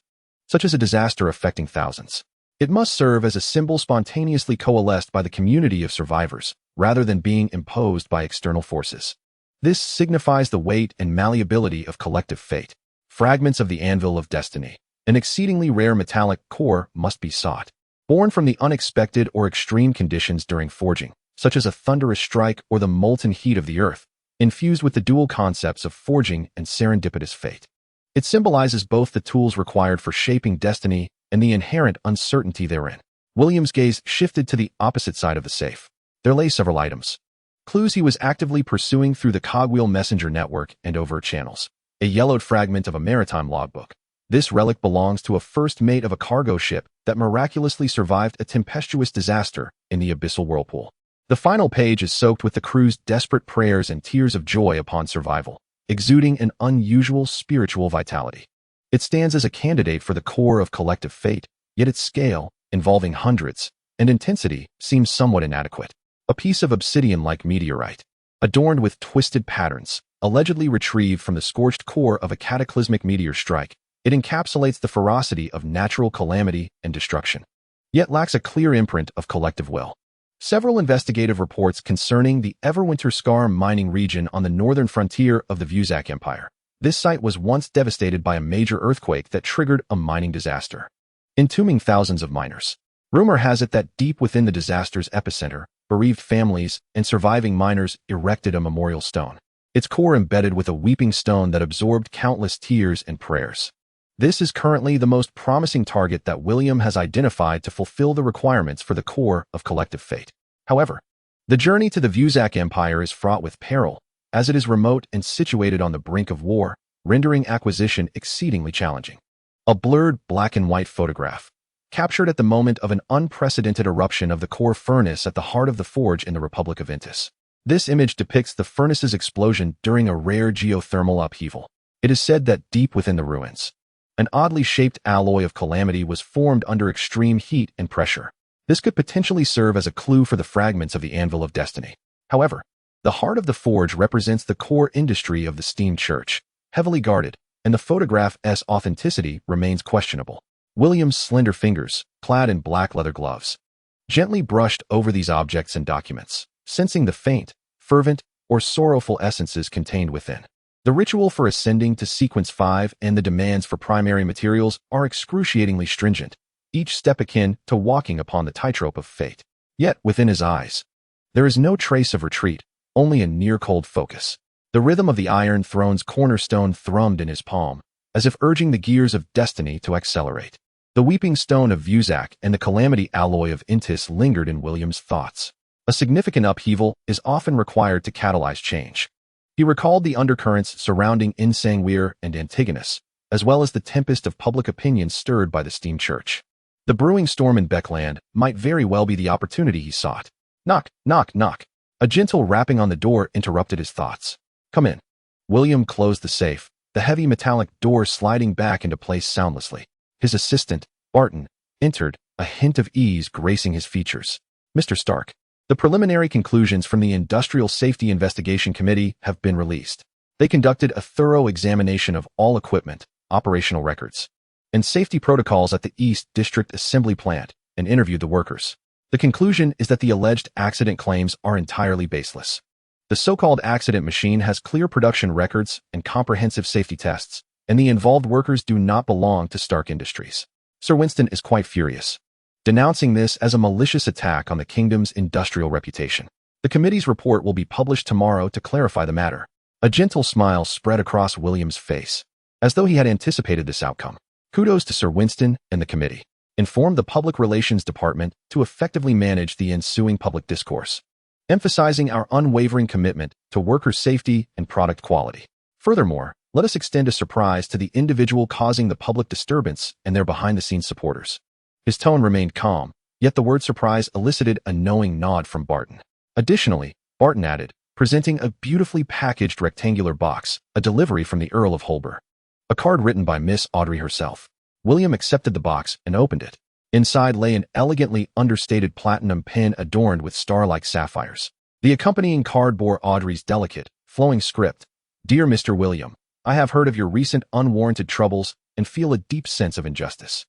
such as a disaster affecting thousands. It must serve as a symbol spontaneously coalesced by the community of survivors, rather than being imposed by external forces. This signifies the weight and malleability of collective fate. Fragments of the anvil of destiny, an exceedingly rare metallic core, must be sought. Born from the unexpected or extreme conditions during forging, such as a thunderous strike or the molten heat of the earth, infused with the dual concepts of forging and serendipitous fate. It symbolizes both the tools required for shaping destiny and the inherent uncertainty therein. William's gaze shifted to the opposite side of the safe. There lay several items, clues he was actively pursuing through the cogwheel messenger network and overt channels. A yellowed fragment of a maritime logbook. This relic belongs to a first mate of a cargo ship that miraculously survived a tempestuous disaster in the abyssal whirlpool. The final page is soaked with the crew's desperate prayers and tears of joy upon survival, exuding an unusual spiritual vitality. It stands as a candidate for the core of collective fate, yet its scale, involving hundreds, and intensity seems somewhat inadequate. A piece of obsidian-like meteorite, adorned with twisted patterns, allegedly retrieved from the scorched core of a cataclysmic meteor strike. It encapsulates the ferocity of natural calamity and destruction, yet lacks a clear imprint of collective will. Several investigative reports concerning the Everwinter Scar mining region on the northern frontier of the Vuzak Empire. This site was once devastated by a major earthquake that triggered a mining disaster, entombing thousands of miners. Rumor has it that deep within the disaster's epicenter, bereaved families and surviving miners erected a memorial stone, its core embedded with a weeping stone that absorbed countless tears and prayers. This is currently the most promising target that William has identified to fulfill the requirements for the core of collective fate. However, the journey to the Vuzak Empire is fraught with peril, as it is remote and situated on the brink of war, rendering acquisition exceedingly challenging. A blurred black and white photograph, captured at the moment of an unprecedented eruption of the core furnace at the heart of the forge in the Republic of Intis. This image depicts the furnace's explosion during a rare geothermal upheaval. It is said that deep within the ruins, an oddly shaped alloy of calamity was formed under extreme heat and pressure. This could potentially serve as a clue for the fragments of the Anvil of Destiny. However, the heart of the forge represents the core industry of the steam church, heavily guarded, and the photograph's authenticity remains questionable. William's slender fingers, clad in black leather gloves, gently brushed over these objects and documents, sensing the faint, fervent, or sorrowful essences contained within. The ritual for ascending to Sequence 5 and the demands for primary materials are excruciatingly stringent, each step akin to walking upon the tightrope of fate. Yet, within his eyes, there is no trace of retreat, only a near-cold focus. The rhythm of the Iron Throne's cornerstone thrummed in his palm, as if urging the gears of destiny to accelerate. The weeping stone of Vuzak and the calamity alloy of Intis lingered in William's thoughts. A significant upheaval is often required to catalyze change. He recalled the undercurrents surrounding Insangweir and Antigonus, as well as the tempest of public opinion stirred by the steam church. The brewing storm in Backlund might very well be the opportunity he sought. Knock, knock, knock. A gentle rapping on the door interrupted his thoughts. Come in. William closed the safe, the heavy metallic door sliding back into place soundlessly. His assistant, Barton, entered, a hint of ease gracing his features. Mr. Stark, the preliminary conclusions from the Industrial Safety Investigation Committee have been released. They conducted a thorough examination of all equipment, operational records, and safety protocols at the East District Assembly Plant and interviewed the workers. The conclusion is that the alleged accident claims are entirely baseless. The so-called accident machine has clear production records and comprehensive safety tests, and the involved workers do not belong to Stark Industries. Sir Winston is quite furious, denouncing this as a malicious attack on the kingdom's industrial reputation. The committee's report will be published tomorrow to clarify the matter. A gentle smile spread across William's face, as though he had anticipated this outcome. Kudos to Sir Winston and the committee. Inform the Public Relations Department to effectively manage the ensuing public discourse, emphasizing our unwavering commitment to worker safety and product quality. Furthermore, let us extend a surprise to the individual causing the public disturbance and their behind-the-scenes supporters. His tone remained calm, yet the word surprise elicited a knowing nod from Barton. Additionally, Barton added, presenting a beautifully packaged rectangular box, a delivery from the Earl of Holber. A card written by Miss Audrey herself. William accepted the box and opened it. Inside lay an elegantly understated platinum pin adorned with star-like sapphires. The accompanying card bore Audrey's delicate, flowing script. Dear Mr. William, I have heard of your recent unwarranted troubles and feel a deep sense of injustice.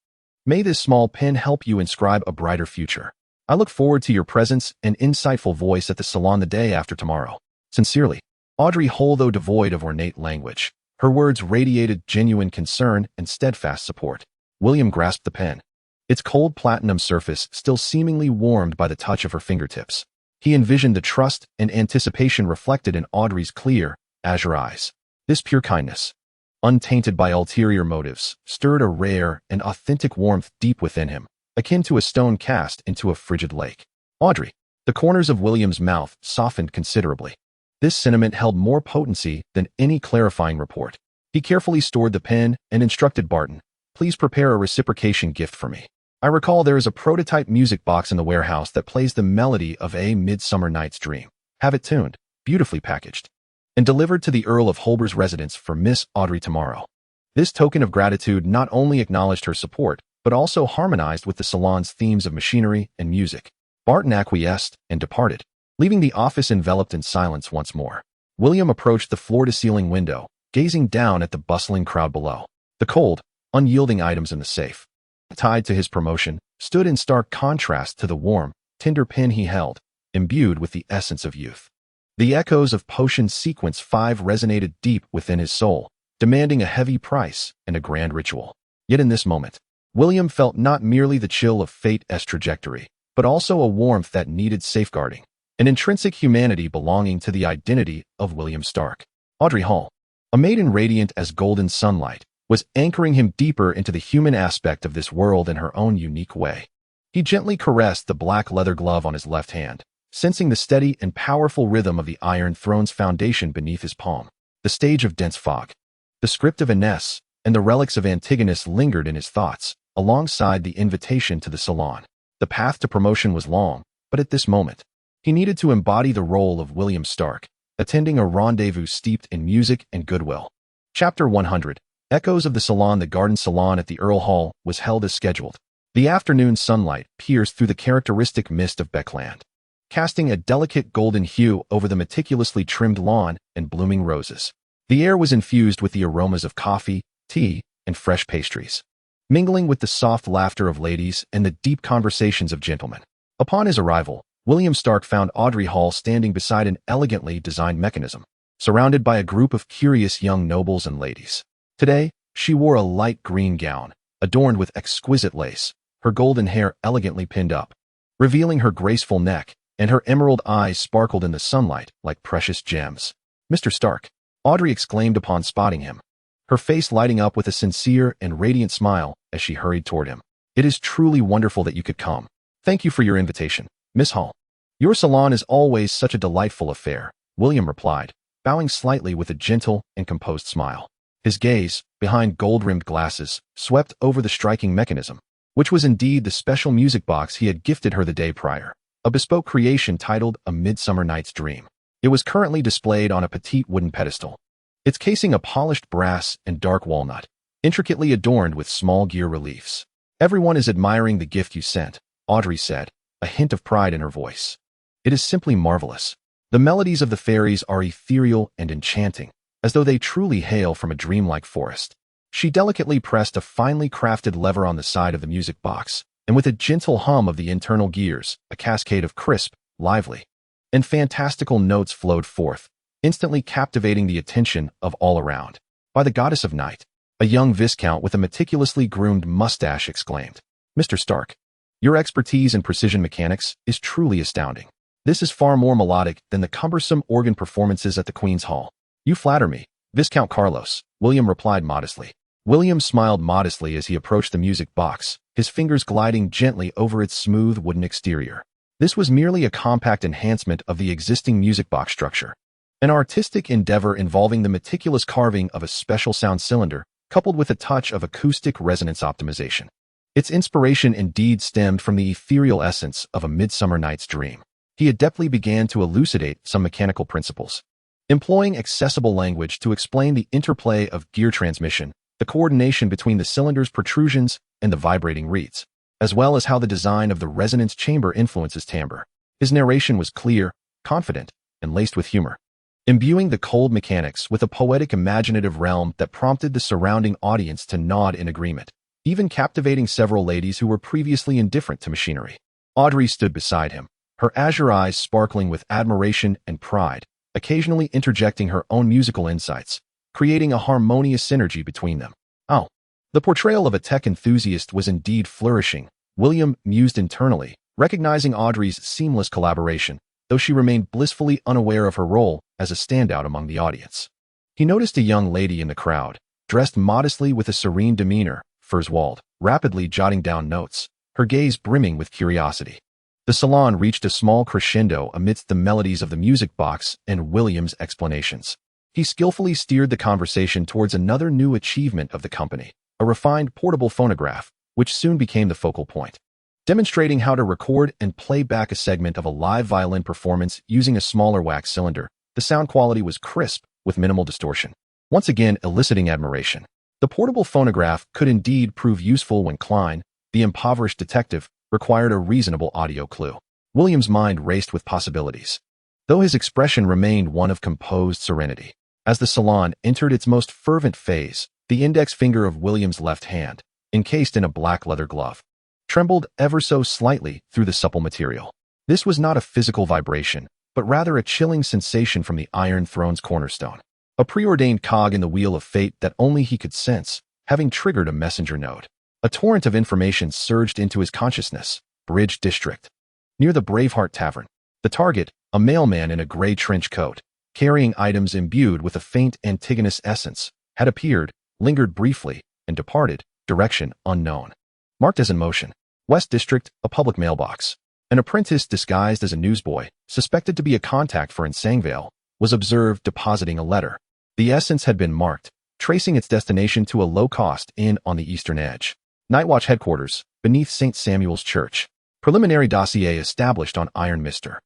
May this small pen help you inscribe a brighter future. I look forward to your presence and insightful voice at the salon the day after tomorrow. Sincerely, Audrey Hole. Though devoid of ornate language, her words radiated genuine concern and steadfast support. William grasped the pen, its cold platinum surface still seemingly warmed by the touch of her fingertips. He envisioned the trust and anticipation reflected in Audrey's clear, azure eyes. This pure kindness, untainted by ulterior motives, stirred a rare and authentic warmth deep within him, akin to a stone cast into a frigid lake. Audrey. The corners of William's mouth softened considerably. This sentiment held more potency than any clarifying report. He carefully stored the pen and instructed Barton, please prepare a reciprocation gift for me. I recall there is a prototype music box in the warehouse that plays the melody of A Midsummer Night's Dream. Have it tuned, beautifully packaged, and delivered to the Earl of Holber's residence for Miss Audrey tomorrow. This token of gratitude not only acknowledged her support, but also harmonized with the salon's themes of machinery and music. Barton acquiesced and departed, leaving the office enveloped in silence once more. William approached the floor-to-ceiling window, gazing down at the bustling crowd below. The cold, unyielding items in the safe, tied to his promotion, stood in stark contrast to the warm, tender pen he held, imbued with the essence of youth. The echoes of Potion Sequence 5 resonated deep within his soul, demanding a heavy price and a grand ritual. Yet in this moment, William felt not merely the chill of fate's trajectory, but also a warmth that needed safeguarding, an intrinsic humanity belonging to the identity of William Stark. Audrey Hall, a maiden radiant as golden sunlight, was anchoring him deeper into the human aspect of this world in her own unique way. He gently caressed the black leather glove on his left hand, sensing the steady and powerful rhythm of the Iron Throne's foundation beneath his palm. The stage of dense fog, the script of Ines, and the relics of Antigonus lingered in his thoughts, alongside the invitation to the salon. The path to promotion was long, but at this moment, he needed to embody the role of William Stark, attending a rendezvous steeped in music and goodwill. Chapter 100. Echoes of the Salon. The garden salon at the Earl Hall was held as scheduled. The afternoon sunlight pierced through the characteristic mist of Backlund, casting a delicate golden hue over the meticulously trimmed lawn and blooming roses. The air was infused with the aromas of coffee, tea, and fresh pastries, mingling with the soft laughter of ladies and the deep conversations of gentlemen. Upon his arrival, William Stark found Audrey Hall standing beside an elegantly designed mechanism, surrounded by a group of curious young nobles and ladies. Today, she wore a light green gown, adorned with exquisite lace, her golden hair elegantly pinned up, revealing her graceful neck, and her emerald eyes sparkled in the sunlight like precious gems. Mr. Stark, Audrey exclaimed upon spotting him, her face lighting up with a sincere and radiant smile as she hurried toward him. It is truly wonderful that you could come. Thank you for your invitation, Miss Hall. Your salon is always such a delightful affair, William replied, bowing slightly with a gentle and composed smile. His gaze, behind gold-rimmed glasses, swept over the striking mechanism, which was indeed the special music box he had gifted her the day prior, a bespoke creation titled A Midsummer Night's Dream. It was currently displayed on a petite wooden pedestal, its casing a polished brass and dark walnut, intricately adorned with small gear reliefs. Everyone is admiring the gift you sent, Audrey said, a hint of pride in her voice. It is simply marvelous. The melodies of the fairies are ethereal and enchanting, as though they truly hail from a dreamlike forest. She delicately pressed a finely crafted lever on the side of the music box, and with a gentle hum of the internal gears, a cascade of crisp, lively, and fantastical notes flowed forth, instantly captivating the attention of all around. "By the goddess of night," a young viscount with a meticulously groomed mustache exclaimed. "Mr. Stark, your expertise in precision mechanics is truly astounding. This is far more melodic than the cumbersome organ performances at the Queen's Hall." "You flatter me, Viscount Carlos," William replied modestly. William smiled modestly as he approached the music box, his fingers gliding gently over its smooth wooden exterior. This was merely a compact enhancement of the existing music box structure, an artistic endeavor involving the meticulous carving of a special sound cylinder, coupled with a touch of acoustic resonance optimization. Its inspiration indeed stemmed from the ethereal essence of A Midsummer Night's Dream. He adeptly began to elucidate some mechanical principles, employing accessible language to explain the interplay of gear transmission, the coordination between the cylinder's protrusions and the vibrating reeds, as well as how the design of the resonance chamber influences timbre. His narration was clear, confident, and laced with humor, imbuing the cold mechanics with a poetic imaginative realm that prompted the surrounding audience to nod in agreement, even captivating several ladies who were previously indifferent to machinery. Audrey stood beside him, her azure eyes sparkling with admiration and pride, occasionally interjecting her own musical insights, creating a harmonious synergy between them. "Oh, the portrayal of a tech enthusiast was indeed flourishing," William mused internally, recognizing Audrey's seamless collaboration, though she remained blissfully unaware of her role as a standout among the audience. He noticed a young lady in the crowd, dressed modestly with a serene demeanor, Furswald, rapidly jotting down notes, her gaze brimming with curiosity. The salon reached a small crescendo amidst the melodies of the music box and William's explanations. He skillfully steered the conversation towards another new achievement of the company, a refined portable phonograph, which soon became the focal point. Demonstrating how to record and play back a segment of a live violin performance using a smaller wax cylinder, the sound quality was crisp, with minimal distortion, once again eliciting admiration. The portable phonograph could indeed prove useful when Klein, the impoverished detective, required a reasonable audio clue. William's mind raced with possibilities, though his expression remained one of composed serenity. As the salon entered its most fervent phase, the index finger of William's left hand, encased in a black leather glove, trembled ever so slightly through the supple material. This was not a physical vibration, but rather a chilling sensation from the Iron Throne's cornerstone, a preordained cog in the wheel of fate that only he could sense, having triggered a messenger node. A torrent of information surged into his consciousness. Bridge District. Near the Braveheart Tavern. The target, a mailman in a gray trench coat, carrying items imbued with a faint Antigonus essence, had appeared, lingered briefly, and departed, direction unknown. Marked as in motion. West District, a public mailbox. An apprentice disguised as a newsboy, suspected to be a contact for Insangvale, was observed depositing a letter. The essence had been marked, tracing its destination to a low-cost inn on the eastern edge. Nightwatch headquarters, beneath St. Samuel's Church. Preliminary dossier established on Iron Mister.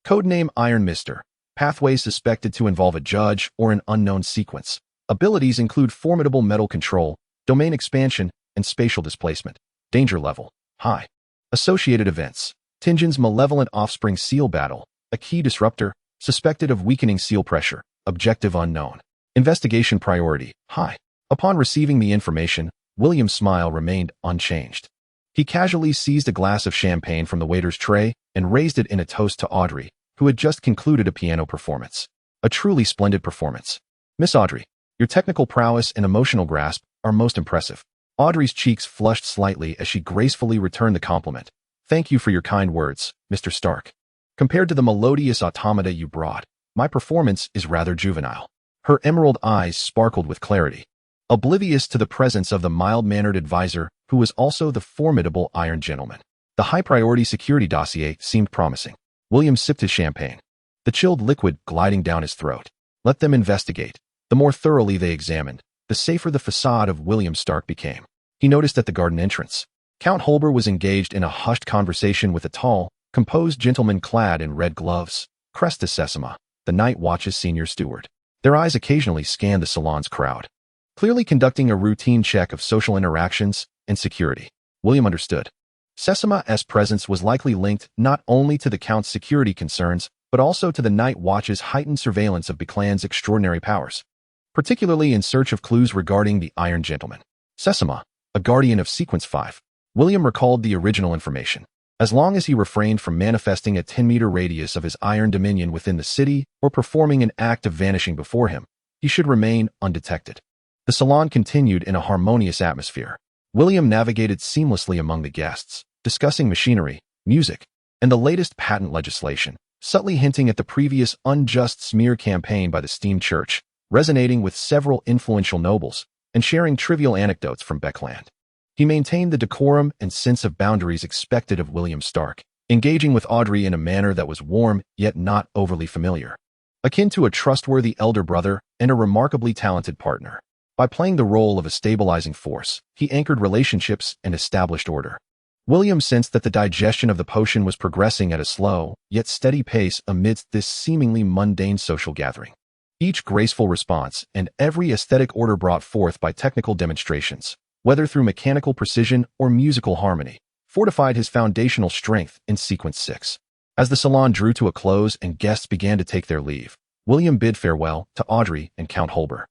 Codename Iron Mister. Pathways suspected to involve a judge or an unknown sequence. Abilities include formidable metal control, domain expansion, and spatial displacement. Danger level, high. Associated events. Tingen's malevolent offspring seal battle, a key disruptor, suspected of weakening seal pressure, objective unknown. Investigation priority, high. Upon receiving the information, William's smile remained unchanged. He casually seized a glass of champagne from the waiter's tray and raised it in a toast to Audrey, who had just concluded a piano performance. A truly splendid performance. "Miss Audrey, your technical prowess and emotional grasp are most impressive." Audrey's cheeks flushed slightly as she gracefully returned the compliment. "Thank you for your kind words, Mr. Stark. Compared to the melodious automata you brought, my performance is rather juvenile." Her emerald eyes sparkled with clarity, oblivious to the presence of the mild-mannered advisor who was also the formidable Iron Gentleman. The high-priority security dossier seemed promising. William sipped his champagne, the chilled liquid gliding down his throat. Let them investigate. The more thoroughly they examined, the safer the facade of William Stark became. He noticed at the garden entrance, Count Holber was engaged in a hushed conversation with a tall, composed gentleman clad in red gloves, Crestus Sessima, the Night Watch's senior steward. Their eyes occasionally scanned the salon's crowd, clearly conducting a routine check of social interactions and security. William understood. Sessima's presence was likely linked not only to the Count's security concerns, but also to the Night Watch's heightened surveillance of Backlund's extraordinary powers, particularly in search of clues regarding the Iron Gentleman. Sessima, a guardian of Sequence 5. William recalled the original information. As long as he refrained from manifesting a 10-meter radius of his iron dominion within the city or performing an act of vanishing before him, he should remain undetected. The salon continued in a harmonious atmosphere. William navigated seamlessly among the guests, discussing machinery, music, and the latest patent legislation, subtly hinting at the previous unjust smear campaign by the steam church, resonating with several influential nobles, and sharing trivial anecdotes from Backlund. He maintained the decorum and sense of boundaries expected of William Stark, engaging with Audrey in a manner that was warm yet not overly familiar, akin to a trustworthy elder brother and a remarkably talented partner. By playing the role of a stabilizing force, he anchored relationships and established order. William sensed that the digestion of the potion was progressing at a slow, yet steady pace amidst this seemingly mundane social gathering. Each graceful response and every aesthetic order brought forth by technical demonstrations, whether through mechanical precision or musical harmony, fortified his foundational strength in Sequence 6. As the salon drew to a close and guests began to take their leave, William bid farewell to Audrey and Count Holber.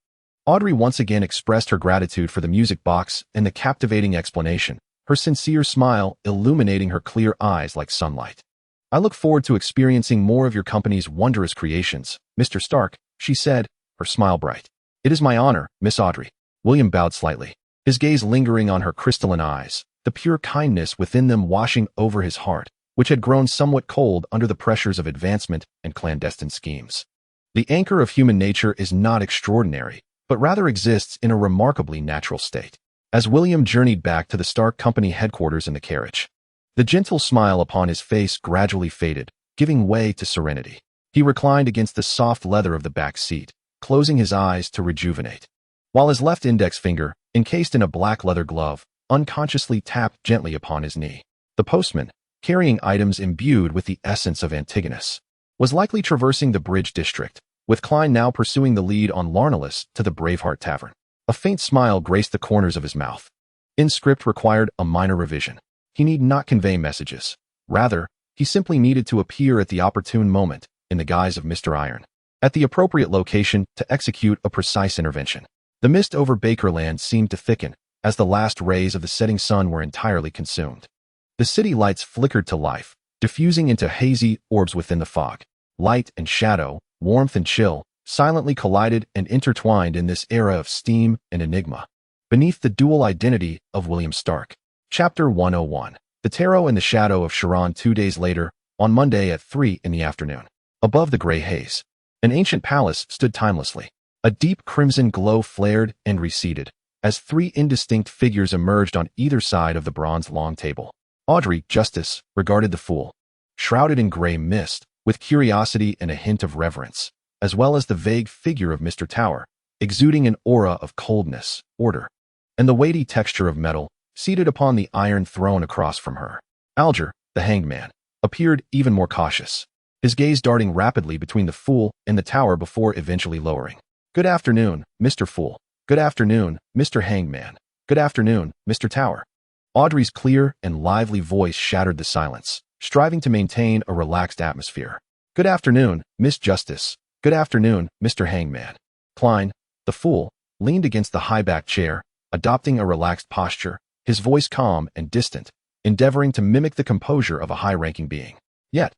Audrey once again expressed her gratitude for the music box and the captivating explanation, her sincere smile illuminating her clear eyes like sunlight. "I look forward to experiencing more of your company's wondrous creations, Mr. Stark," she said, her smile bright. "It is my honor, Miss Audrey." William bowed slightly, his gaze lingering on her crystalline eyes, the pure kindness within them washing over his heart, which had grown somewhat cold under the pressures of advancement and clandestine schemes. The anchor of human nature is not extraordinary, but rather exists in a remarkably natural state. As William journeyed back to the Stark Company headquarters in the carriage, the gentle smile upon his face gradually faded, giving way to serenity. He reclined against the soft leather of the back seat, closing his eyes to rejuvenate, while his left index finger, encased in a black leather glove, unconsciously tapped gently upon his knee. The postman, carrying items imbued with the essence of Antigonus, was likely traversing the Bridge district, with Klein now pursuing the lead on Larnalis to the Braveheart Tavern. A faint smile graced the corners of his mouth. InScript required a minor revision. He need not convey messages. Rather, he simply needed to appear at the opportune moment, in the guise of Mr. Iron, at the appropriate location to execute a precise intervention. The mist over Bakerland seemed to thicken, as the last rays of the setting sun were entirely consumed. The city lights flickered to life, diffusing into hazy orbs within the fog. Light and shadow, warmth and chill, silently collided and intertwined in this era of steam and enigma, beneath the dual identity of William Stark. Chapter 101. The Tarot in the Shadow of Sharon 2 days later, on Monday at 3 in the afternoon. Above the gray haze, an ancient palace stood timelessly. A deep crimson glow flared and receded, as 3 indistinct figures emerged on either side of the bronze long table. Audrey, Justice, regarded the fool, shrouded in gray mist, with curiosity and a hint of reverence, as well as the vague figure of Mr. Tower, exuding an aura of coldness, order, and the weighty texture of metal, seated upon the iron throne across from her. Alger, the hanged man, appeared even more cautious, his gaze darting rapidly between the fool and the tower before eventually lowering. "Good afternoon, Mr. Fool. Good afternoon, Mr. Hanged Man. Good afternoon, Mr. Tower." Audrey's clear and lively voice shattered the silence, striving to maintain a relaxed atmosphere. "Good afternoon, Miss Justice. Good afternoon, Mr. Hangman." Klein, the fool, leaned against the high-backed chair, adopting a relaxed posture, his voice calm and distant, endeavoring to mimic the composure of a high-ranking being. Yet,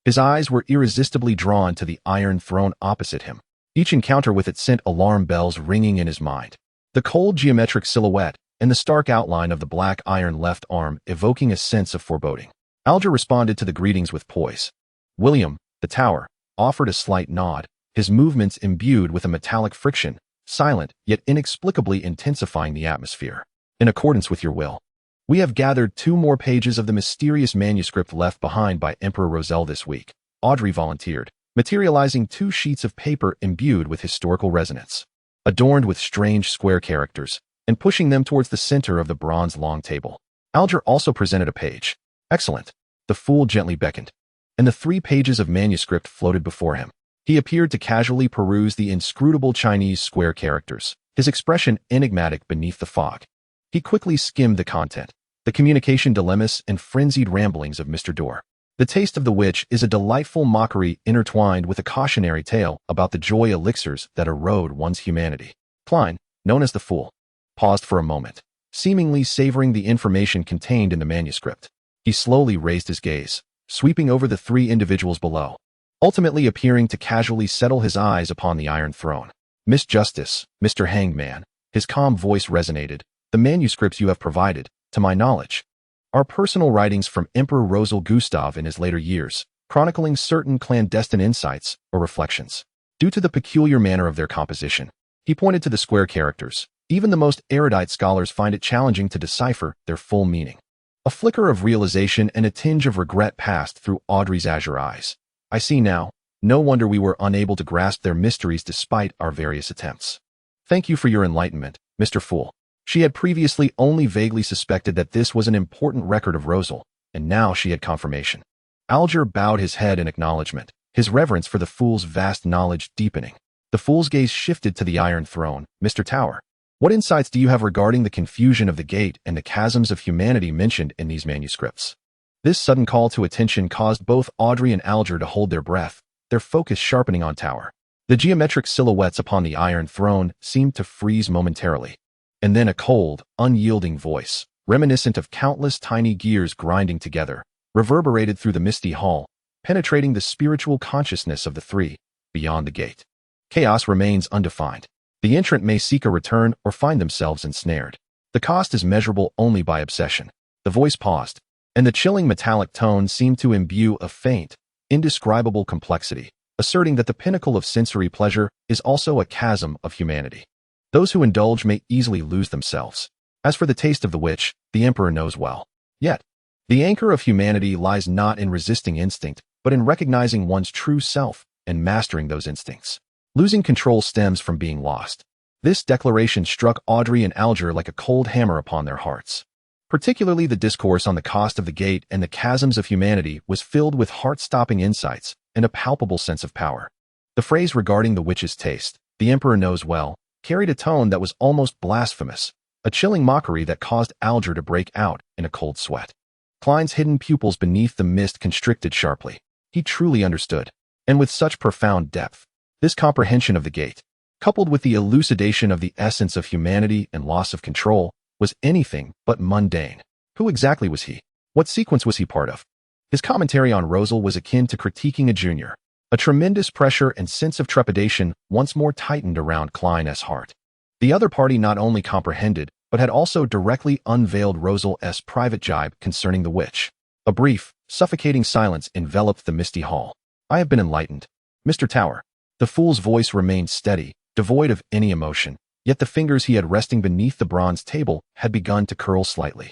his eyes were irresistibly drawn to the iron throne opposite him. Each encounter with it sent alarm bells ringing in his mind. The cold geometric silhouette and the stark outline of the black iron left arm evoking a sense of foreboding. Alger responded to the greetings with poise. William, the Tower, offered a slight nod, his movements imbued with a metallic friction, silent yet inexplicably intensifying the atmosphere. "In accordance with your will, we have gathered 2 more pages of the mysterious manuscript left behind by Emperor Roselle this week," Audrey volunteered, materializing 2 sheets of paper imbued with historical resonance, adorned with strange square characters, and pushing them towards the center of the bronze long table. Alger also presented a page. "Excellent." The fool gently beckoned, and the 3 pages of manuscript floated before him. He appeared to casually peruse the inscrutable Chinese square characters, his expression enigmatic beneath the fog. He quickly skimmed the content, the communication dilemmas and frenzied ramblings of Mr. Dorr. The taste of the witch is a delightful mockery intertwined with a cautionary tale about the joy elixirs that erode one's humanity. Klein, known as the fool, paused for a moment, seemingly savoring the information contained in the manuscript. He slowly raised his gaze, sweeping over the three individuals below, ultimately appearing to casually settle his eyes upon the Iron Throne. Miss Justice, Mr. Hangman, his calm voice resonated. The manuscripts you have provided, to my knowledge, are personal writings from Emperor Rosal Gustav in his later years, chronicling certain clandestine insights or reflections. Due to the peculiar manner of their composition, he pointed to the square characters. Even the most erudite scholars find it challenging to decipher their full meaning. A flicker of realization and a tinge of regret passed through Audrey's azure eyes. I see now. No wonder we were unable to grasp their mysteries despite our various attempts. Thank you for your enlightenment, Mr. Fool. She had previously only vaguely suspected that this was an important record of Rosal, and now she had confirmation. Alger bowed his head in acknowledgement, his reverence for the fool's vast knowledge deepening. The fool's gaze shifted to the Iron Throne. Mr. Tower, what insights do you have regarding the confusion of the gate and the chasms of humanity mentioned in these manuscripts? This sudden call to attention caused both Audrey and Alger to hold their breath, their focus sharpening on Tower. The geometric silhouettes upon the Iron Throne seemed to freeze momentarily. And then a cold, unyielding voice, reminiscent of countless tiny gears grinding together, reverberated through the misty hall, penetrating the spiritual consciousness of the three, beyond the gate. Chaos remains undefined. The entrant may seek a return or find themselves ensnared. The cost is measurable only by obsession. The voice paused, and the chilling metallic tone seemed to imbue a faint, indescribable complexity, asserting that the pinnacle of sensory pleasure is also a chasm of humanity. Those who indulge may easily lose themselves. As for the taste of the witch, the Emperor knows well. Yet, the anchor of humanity lies not in resisting instinct, but in recognizing one's true self and mastering those instincts. Losing control stems from being lost. This declaration struck Audrey and Alger like a cold hammer upon their hearts. Particularly the discourse on the cost of the gate and the chasms of humanity was filled with heart-stopping insights and a palpable sense of power. The phrase regarding the witch's taste, the Emperor knows well, carried a tone that was almost blasphemous, a chilling mockery that caused Alger to break out in a cold sweat. Klein's hidden pupils beneath the mist constricted sharply. He truly understood, and with such profound depth. This comprehension of the gate, coupled with the elucidation of the essence of humanity and loss of control, was anything but mundane. Who exactly was he? What sequence was he part of? His commentary on Rosal was akin to critiquing a junior. A tremendous pressure and sense of trepidation once more tightened around Klein's heart. The other party not only comprehended, but had also directly unveiled Rosal's private jibe concerning the witch. A brief, suffocating silence enveloped the misty hall. I have been enlightened. Mr. Tower. The fool's voice remained steady, devoid of any emotion, yet the fingers he had resting beneath the bronze table had begun to curl slightly.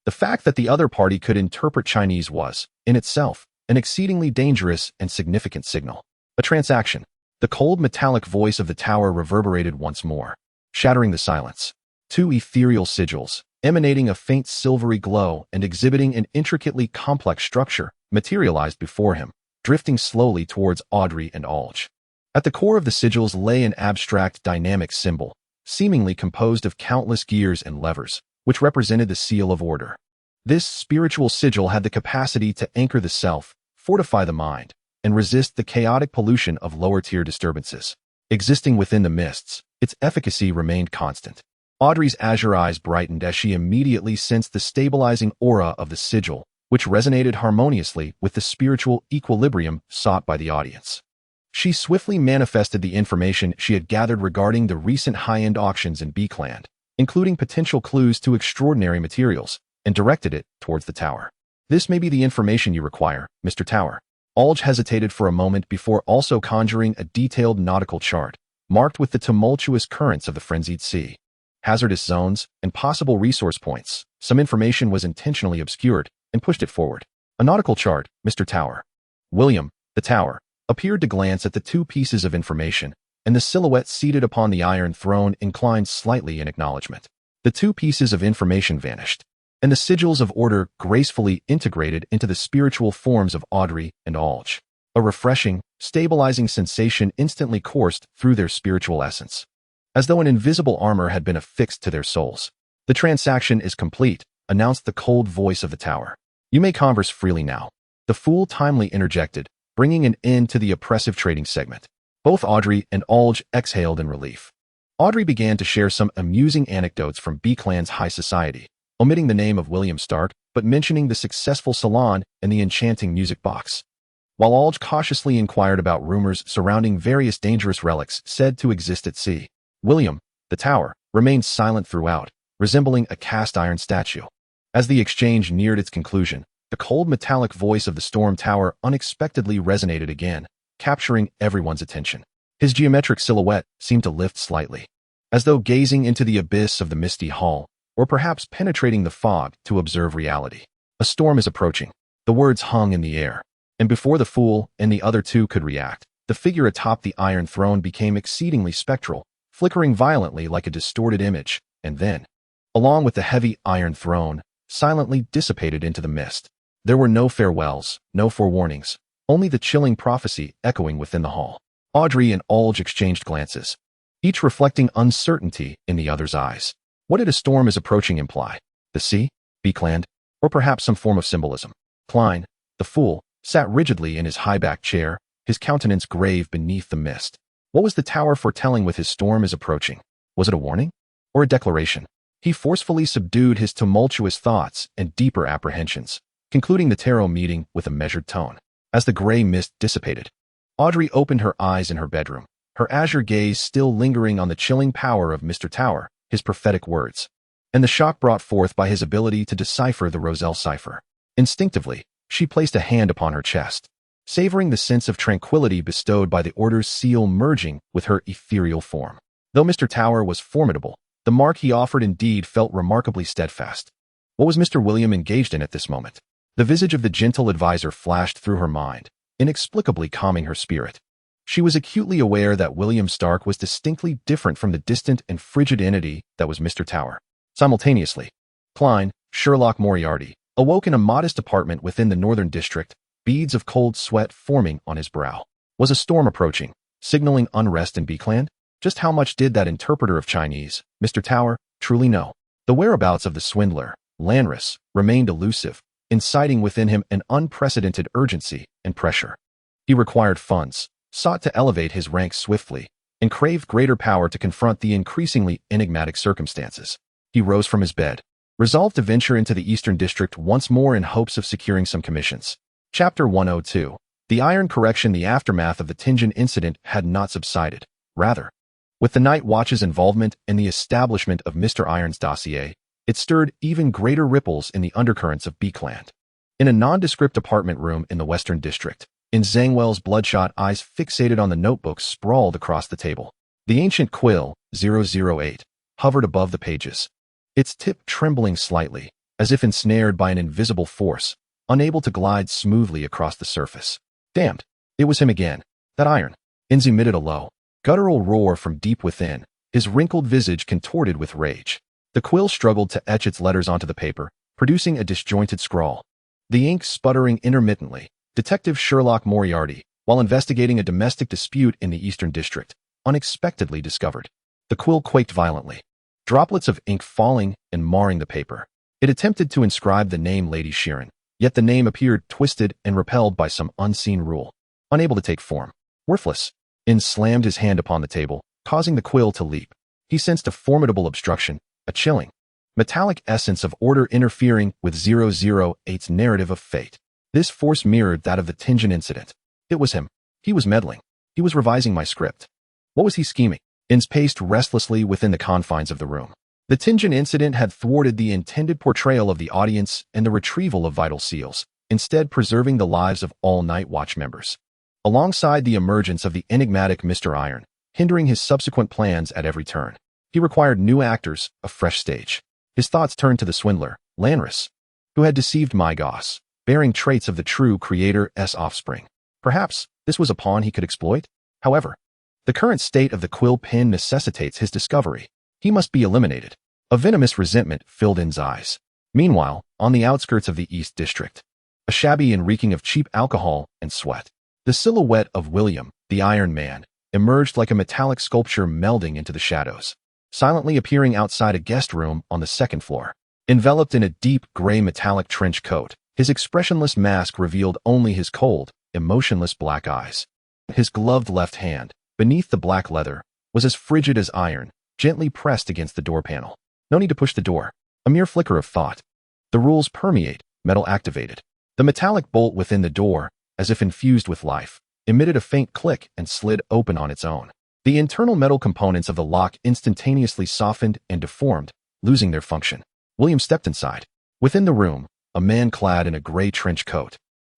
The fact that the other party could interpret Chinese was, in itself, an exceedingly dangerous and significant signal. A transaction. The cold metallic voice of the tower reverberated once more, shattering the silence. Two ethereal sigils, emanating a faint silvery glow and exhibiting an intricately complex structure, materialized before him, drifting slowly towards Audrey and Alge. At the core of the sigils lay an abstract dynamic symbol, seemingly composed of countless gears and levers, which represented the seal of order. This spiritual sigil had the capacity to anchor the self, fortify the mind, and resist the chaotic pollution of lower-tier disturbances. Existing within the mists, its efficacy remained constant. Audrey's azure eyes brightened as she immediately sensed the stabilizing aura of the sigil, which resonated harmoniously with the spiritual equilibrium sought by the audience. She swiftly manifested the information she had gathered regarding the recent high-end auctions in Backlund, including potential clues to extraordinary materials, and directed it towards the tower. This may be the information you require, Mr. Tower. Alge hesitated for a moment before also conjuring a detailed nautical chart, marked with the tumultuous currents of the frenzied sea, hazardous zones, and possible resource points. Some information was intentionally obscured, and pushed it forward. A nautical chart, Mr. Tower. William, the Tower, appeared to glance at the two pieces of information, and the silhouette seated upon the Iron Throne inclined slightly in acknowledgement. The two pieces of information vanished, and the sigils of order gracefully integrated into the spiritual forms of Audrey and Alge. A refreshing, stabilizing sensation instantly coursed through their spiritual essence, as though an invisible armor had been affixed to their souls. The transaction is complete, announced the cold voice of the tower. You may converse freely now. The fool timely interjected, bringing an end to the oppressive trading segment. Both Audrey and Alge exhaled in relief. Audrey began to share some amusing anecdotes from Backlund's high society, omitting the name of William Stark, but mentioning the successful salon and the enchanting music box. While Alge cautiously inquired about rumors surrounding various dangerous relics said to exist at sea, William, the tower, remained silent throughout, resembling a cast-iron statue. As the exchange neared its conclusion, the cold metallic voice of the storm tower unexpectedly resonated again, capturing everyone's attention. His geometric silhouette seemed to lift slightly, as though gazing into the abyss of the misty hall, or perhaps penetrating the fog to observe reality. A storm is approaching. The words hung in the air, and before the fool and the other two could react, the figure atop the iron throne became exceedingly spectral, flickering violently like a distorted image, and then, along with the heavy iron throne, silently dissipated into the mist. There were no farewells, no forewarnings, only the chilling prophecy echoing within the hall. Audrey and Alge exchanged glances, each reflecting uncertainty in the other's eyes. What did a storm is approaching imply? The sea? Backlund? Or perhaps some form of symbolism? Klein, the fool, sat rigidly in his high-backed chair, his countenance grave beneath the mist. What was the tower foretelling with his storm is approaching? Was it a warning? Or a declaration? He forcefully subdued his tumultuous thoughts and deeper apprehensions, concluding the tarot meeting with a measured tone. As the gray mist dissipated, Audrey opened her eyes in her bedroom, her azure gaze still lingering on the chilling power of Mr. Tower, his prophetic words, and the shock brought forth by his ability to decipher the Roselle cipher. Instinctively, she placed a hand upon her chest, savoring the sense of tranquility bestowed by the order's seal merging with her ethereal form. Though Mr. Tower was formidable, the mark he offered indeed felt remarkably steadfast. What was Mr. William engaged in at this moment? The visage of the gentle advisor flashed through her mind, inexplicably calming her spirit. She was acutely aware that William Stark was distinctly different from the distant and frigid entity that was Mr. Tower. Simultaneously, Klein, Sherlock Moriarty, awoke in a modest apartment within the northern district, beads of cold sweat forming on his brow. Was a storm approaching, signaling unrest in Backlund? Just how much did that interpreter of Chinese, Mr. Tower, truly know? The whereabouts of the swindler, Lanris, remained elusive, inciting within him an unprecedented urgency and pressure. He required funds, sought to elevate his rank swiftly, and craved greater power to confront the increasingly enigmatic circumstances. He rose from his bed, resolved to venture into the Eastern District once more in hopes of securing some commissions. Chapter 102. The iron correction. The aftermath of the Tingen incident had not subsided. Rather, with the Night Watch's involvement in the establishment of Mr. Iron's dossier, it stirred even greater ripples in the undercurrents of Backlund. In a nondescript apartment room in the Western District, Zangwell's bloodshot eyes fixated on the notebooks sprawled across the table. The ancient quill, 008, hovered above the pages, its tip trembling slightly, as if ensnared by an invisible force, unable to glide smoothly across the surface. Damned! It was him again. That iron. Inz emitted a low, guttural roar from deep within, his wrinkled visage contorted with rage. The quill struggled to etch its letters onto the paper, producing a disjointed scrawl. The ink sputtering intermittently, Detective Sherlock Moriarty, while investigating a domestic dispute in the Eastern District, unexpectedly discovered. The quill quaked violently, droplets of ink falling and marring the paper. It attempted to inscribe the name Lady Sheeran, yet the name appeared twisted and repelled by some unseen rule, unable to take form. Worthless. Inz slammed his hand upon the table, causing the quill to leap. He sensed a formidable obstruction, a chilling, metallic essence of order interfering with 008's narrative of fate. This force mirrored that of the Tingen incident. It was him. He was meddling. He was revising my script. What was he scheming? Inz paced restlessly within the confines of the room. The Tingen incident had thwarted the intended portrayal of the audience and the retrieval of vital seals, instead preserving the lives of all Night Watch members. Alongside the emergence of the enigmatic Mr. Iron, hindering his subsequent plans at every turn. He required new actors, a fresh stage. His thoughts turned to the swindler, Lanris, who had deceived Mygos, bearing traits of the true creator's offspring. Perhaps this was a pawn he could exploit? However, the current state of the quill pen necessitates his discovery. He must be eliminated. A venomous resentment filled Inz's eyes. Meanwhile, on the outskirts of the East District, a shabby and reeking of cheap alcohol and sweat, the silhouette of William, the Iron Man, emerged like a metallic sculpture melding into the shadows, silently appearing outside a guest room on the second floor. Enveloped in a deep gray metallic trench coat, his expressionless mask revealed only his cold, emotionless black eyes. His gloved left hand, beneath the black leather, was as frigid as iron, gently pressed against the door panel. No need to push the door. A mere flicker of thought. The rules permeate, metal activated. The metallic bolt within the door, as if infused with life, emitted a faint click and slid open on its own. The internal metal components of the lock instantaneously softened and deformed, losing their function. William stepped inside. Within the room, a man clad in a gray trench coat,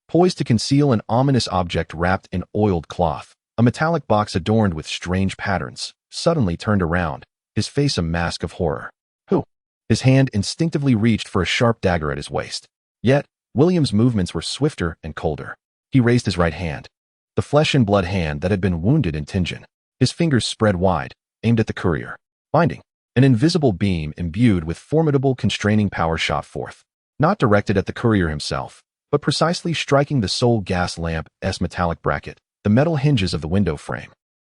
poised to conceal an ominous object wrapped in oiled cloth. A metallic box adorned with strange patterns, suddenly turned around, his face a mask of horror. Who? His hand instinctively reached for a sharp dagger at his waist. Yet, William's movements were swifter and colder. He raised his right hand, the flesh and blood hand that had been wounded in Tingen. His fingers spread wide, aimed at the courier. Binding. An invisible beam imbued with formidable constraining power shot forth, not directed at the courier himself, but precisely striking the sole gas lamp's metallic bracket, the metal hinges of the window frame,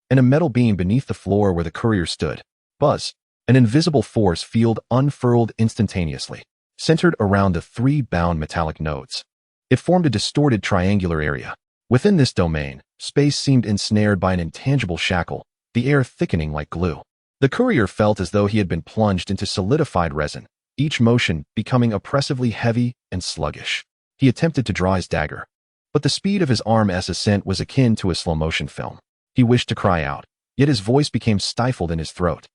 and a metal beam beneath the floor where the courier stood. Buzz. An invisible force field unfurled instantaneously, centered around the three bound metallic nodes. It formed a distorted triangular area. Within this domain, space seemed ensnared by an intangible shackle, the air thickening like glue. The courier felt as though he had been plunged into solidified resin, each motion becoming oppressively heavy and sluggish. He attempted to draw his dagger, but the speed of his arm's ascent was akin to a slow-motion film. He wished to cry out, yet his voice became stifled in his throat,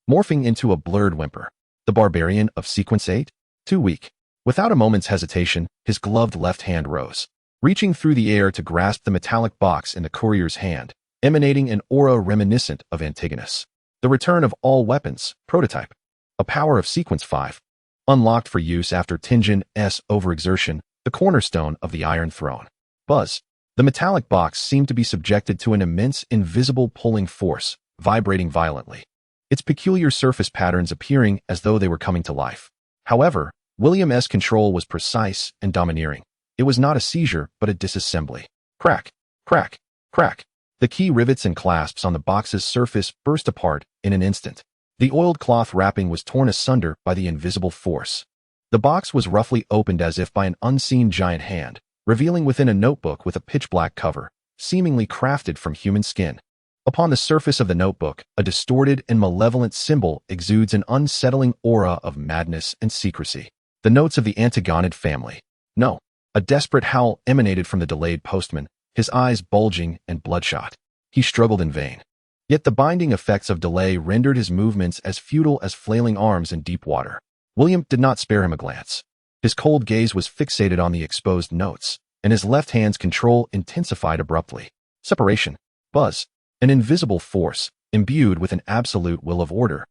morphing into a blurred whimper. The barbarian of Sequence 8? Too weak. Without a moment's hesitation, his gloved left hand rose, reaching through the air to grasp the metallic box in the courier's hand, emanating an aura reminiscent of Antigonus. The return of all weapons, prototype. A power of Sequence 5. Unlocked for use after Tingen's overexertion, the cornerstone of the Iron Throne. Buzz. The metallic box seemed to be subjected to an immense invisible pulling force, vibrating violently, its peculiar surface patterns appearing as though they were coming to life. However, William's control was precise and domineering. It was not a seizure, but a disassembly. Crack, crack, crack. The key rivets and clasps on the box's surface burst apart in an instant. The oiled cloth wrapping was torn asunder by the invisible force. The box was roughly opened as if by an unseen giant hand, revealing within a notebook with a pitch-black cover, seemingly crafted from human skin. Upon the surface of the notebook, a distorted and malevolent symbol exudes an unsettling aura of madness and secrecy. The notes of the Antigonid family. No. A desperate howl emanated from the delayed postman, his eyes bulging and bloodshot. He struggled in vain. Yet the binding effects of delay rendered his movements as futile as flailing arms in deep water. William did not spare him a glance. His cold gaze was fixated on the exposed notes, and his left hand's control intensified abruptly. Separation. Buzz. An invisible force, imbued with an absolute will of order,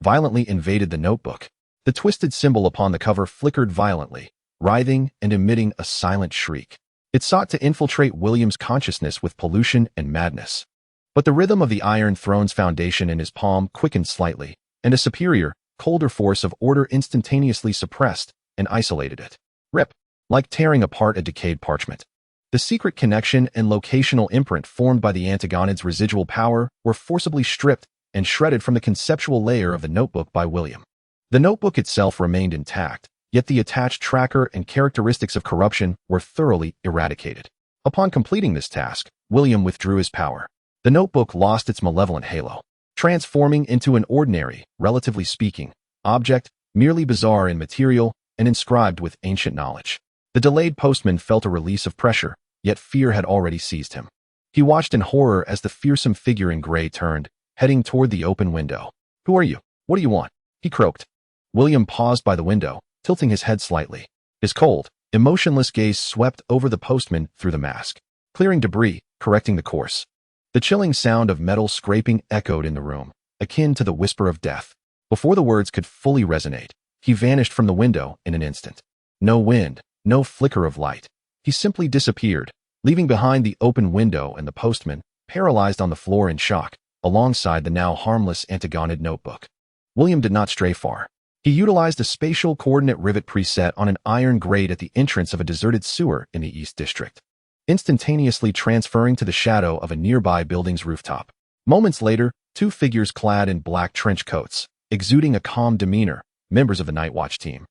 violently invaded the notebook. The twisted symbol upon the cover flickered violently, writhing and emitting a silent shriek. It sought to infiltrate William's consciousness with pollution and madness. But the rhythm of the Iron Throne's foundation in his palm quickened slightly, and a superior, colder force of order instantaneously suppressed and isolated it. Rip. Like tearing apart a decayed parchment. The secret connection and locational imprint formed by the Antigonid's residual power were forcibly stripped and shredded from the conceptual layer of the notebook by William. The notebook itself remained intact, yet the attached tracker and characteristics of corruption were thoroughly eradicated. Upon completing this task, William withdrew his power. The notebook lost its malevolent halo, transforming into an ordinary, relatively speaking, object, merely bizarre in material and inscribed with ancient knowledge. The delayed postman felt a release of pressure, yet fear had already seized him. He watched in horror as the fearsome figure in gray turned, heading toward the open window. "Who are you? What do you want?" he croaked. William paused by the window, tilting his head slightly. His cold, emotionless gaze swept over the postman through the mask, clearing debris, correcting the course. The chilling sound of metal scraping echoed in the room, akin to the whisper of death. Before the words could fully resonate, he vanished from the window in an instant. No wind, no flicker of light. He simply disappeared, leaving behind the open window and the postman, paralyzed on the floor in shock, alongside the now harmless Antigonid notebook. William did not stray far. He utilized a spatial coordinate rivet preset on an iron grate at the entrance of a deserted sewer in the East District, instantaneously transferring to the shadow of a nearby building's rooftop. Moments later, two figures clad in black trench coats, exuding a calm demeanor, members of the Night Watch team,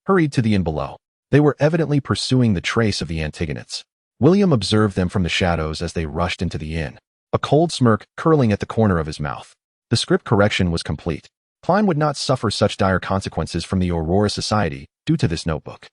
hurried to the inn below. They were evidently pursuing the trace of the Antagonists. William observed them from the shadows as they rushed into the inn, a cold smirk curling at the corner of his mouth. The script correction was complete. Klein would not suffer such dire consequences from the Aurora Society due to this notebook.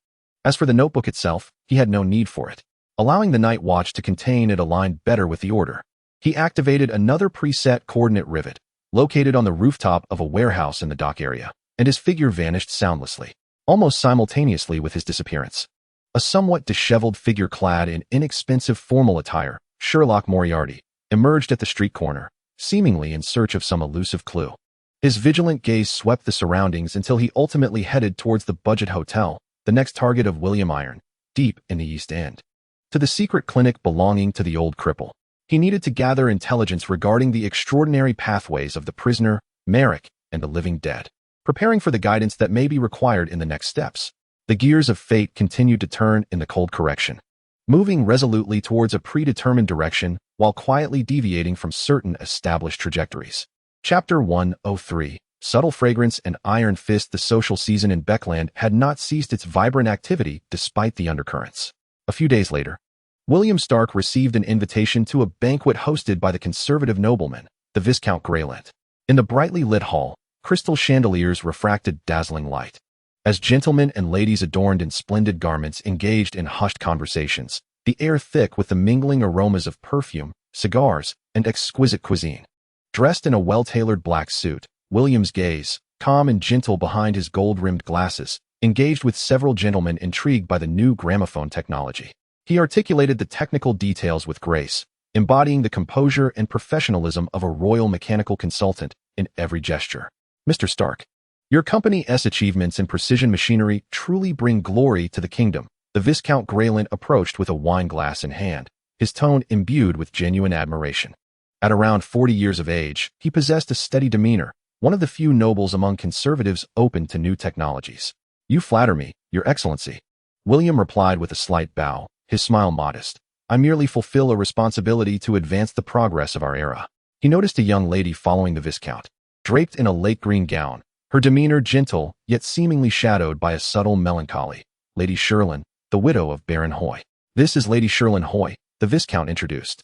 As for the notebook itself, he had no need for it. Allowing the night watch to contain it aligned better with the order. He activated another preset coordinate rivet, located on the rooftop of a warehouse in the dock area, and his figure vanished soundlessly, almost simultaneously with his disappearance. A somewhat disheveled figure clad in inexpensive formal attire, Sherlock Moriarty, emerged at the street corner, seemingly in search of some elusive clue. His vigilant gaze swept the surroundings until he ultimately headed towards the Budget Hotel, the next target of William Iron, deep in the East End. To the secret clinic belonging to the old cripple. He needed to gather intelligence regarding the extraordinary pathways of the prisoner, Merrick, and the living dead, preparing for the guidance that may be required in the next steps. The gears of fate continued to turn in the cold correction, moving resolutely towards a predetermined direction while quietly deviating from certain established trajectories. Chapter 103. Subtle Fragrance and Iron Fist. The social season in Backlund had not ceased its vibrant activity despite the undercurrents. A few days later, William Stark received an invitation to a banquet hosted by the conservative nobleman, the Viscount Greyland. In the brightly lit hall, crystal chandeliers refracted dazzling light. As gentlemen and ladies adorned in splendid garments engaged in hushed conversations, the air thick with the mingling aromas of perfume, cigars, and exquisite cuisine. Dressed in a well-tailored black suit, William's gaze, calm and gentle behind his gold-rimmed glasses, engaged with several gentlemen intrigued by the new gramophone technology. He articulated the technical details with grace, embodying the composure and professionalism of a royal mechanical consultant in every gesture. Mr. Stark, your company's achievements in precision machinery truly bring glory to the kingdom. The Viscount Greyland approached with a wine glass in hand, his tone imbued with genuine admiration. At around 40 years of age, he possessed a steady demeanor, one of the few nobles among conservatives open to new technologies. You flatter me, Your Excellency. William replied with a slight bow, his smile modest. I merely fulfill a responsibility to advance the progress of our era. He noticed a young lady following the Viscount, draped in a lake green gown, her demeanor gentle, yet seemingly shadowed by a subtle melancholy. Lady Sherlin, the widow of Baron Hoy. This is Lady Sherlin Hoy, the Viscount introduced.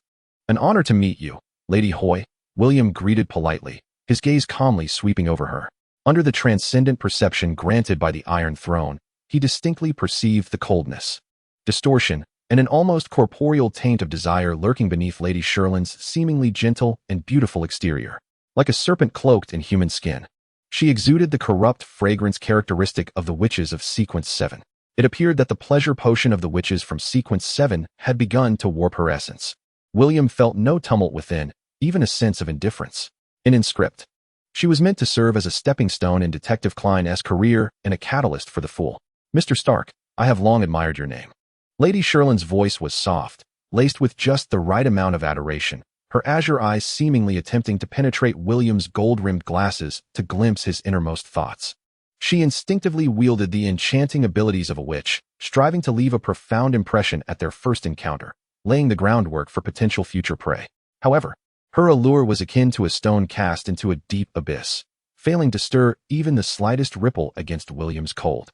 An honor to meet you, Lady Hoy, William greeted politely, his gaze calmly sweeping over her. Under the transcendent perception granted by the Iron Throne, he distinctly perceived the coldness, distortion, and an almost corporeal taint of desire lurking beneath Lady Sherlin's seemingly gentle and beautiful exterior. Like a serpent cloaked in human skin, she exuded the corrupt fragrance characteristic of the witches of Sequence 7. It appeared that the pleasure potion of the witches from Sequence 7 had begun to warp her essence. William felt no tumult within, even a sense of indifference. In script, she was meant to serve as a stepping stone in Detective Klein's career and a catalyst for the fool. Mr. Stark, I have long admired your name. Lady Sherlin's voice was soft, laced with just the right amount of adoration, her azure eyes seemingly attempting to penetrate William's gold-rimmed glasses to glimpse his innermost thoughts. She instinctively wielded the enchanting abilities of a witch, striving to leave a profound impression at their first encounter, laying the groundwork for potential future prey. However, her allure was akin to a stone cast into a deep abyss, failing to stir even the slightest ripple against William's cold,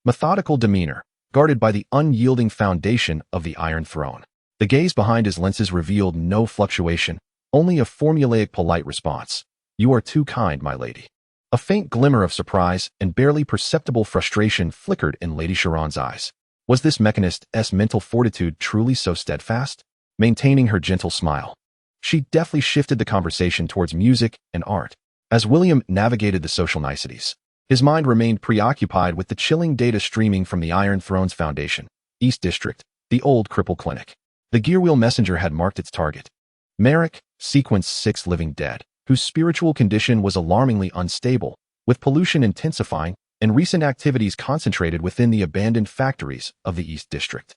methodical demeanor, guarded by the unyielding foundation of the Iron Throne. The gaze behind his lenses revealed no fluctuation, only a formulaic polite response. You are too kind, my lady. A faint glimmer of surprise and barely perceptible frustration flickered in Lady Sharon's eyes. Was this mechanist's mental fortitude truly so steadfast? Maintaining her gentle smile, she deftly shifted the conversation towards music and art. As William navigated the social niceties, his mind remained preoccupied with the chilling data streaming from the Iron Throne's foundation, East District, the old cripple clinic. The Gearwheel messenger had marked its target. Merrick, Sequence 6 living dead, whose spiritual condition was alarmingly unstable, with pollution intensifying and recent activities concentrated within the abandoned factories of the East District.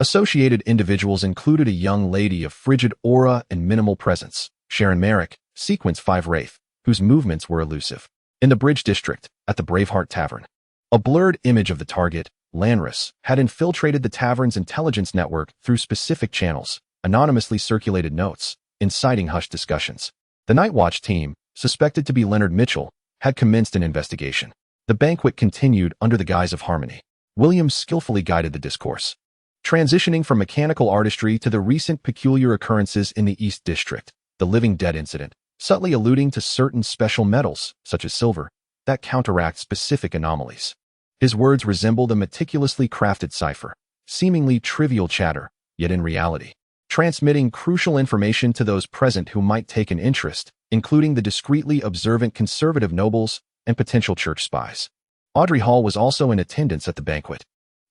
Associated individuals included a young lady of frigid aura and minimal presence, Sharon Merrick, Sequence 5 Wraith, whose movements were elusive. In the Bridge District, at the Braveheart Tavern, a blurred image of the target, Lanrus, had infiltrated the tavern's intelligence network through specific channels, anonymously circulated notes, inciting hushed discussions. The Night Watch team, suspected to be Leonard Mitchell, had commenced an investigation. The banquet continued under the guise of harmony. Williams skillfully guided the discourse, transitioning from mechanical artistry to the recent peculiar occurrences in the East District, the Living Dead incident, subtly alluding to certain special metals, such as silver, that counteract specific anomalies. His words resembled a meticulously crafted cipher, seemingly trivial chatter, yet in reality, transmitting crucial information to those present who might take an interest, including the discreetly observant conservative nobles and potential church spies. Audrey Hall was also in attendance at the banquet.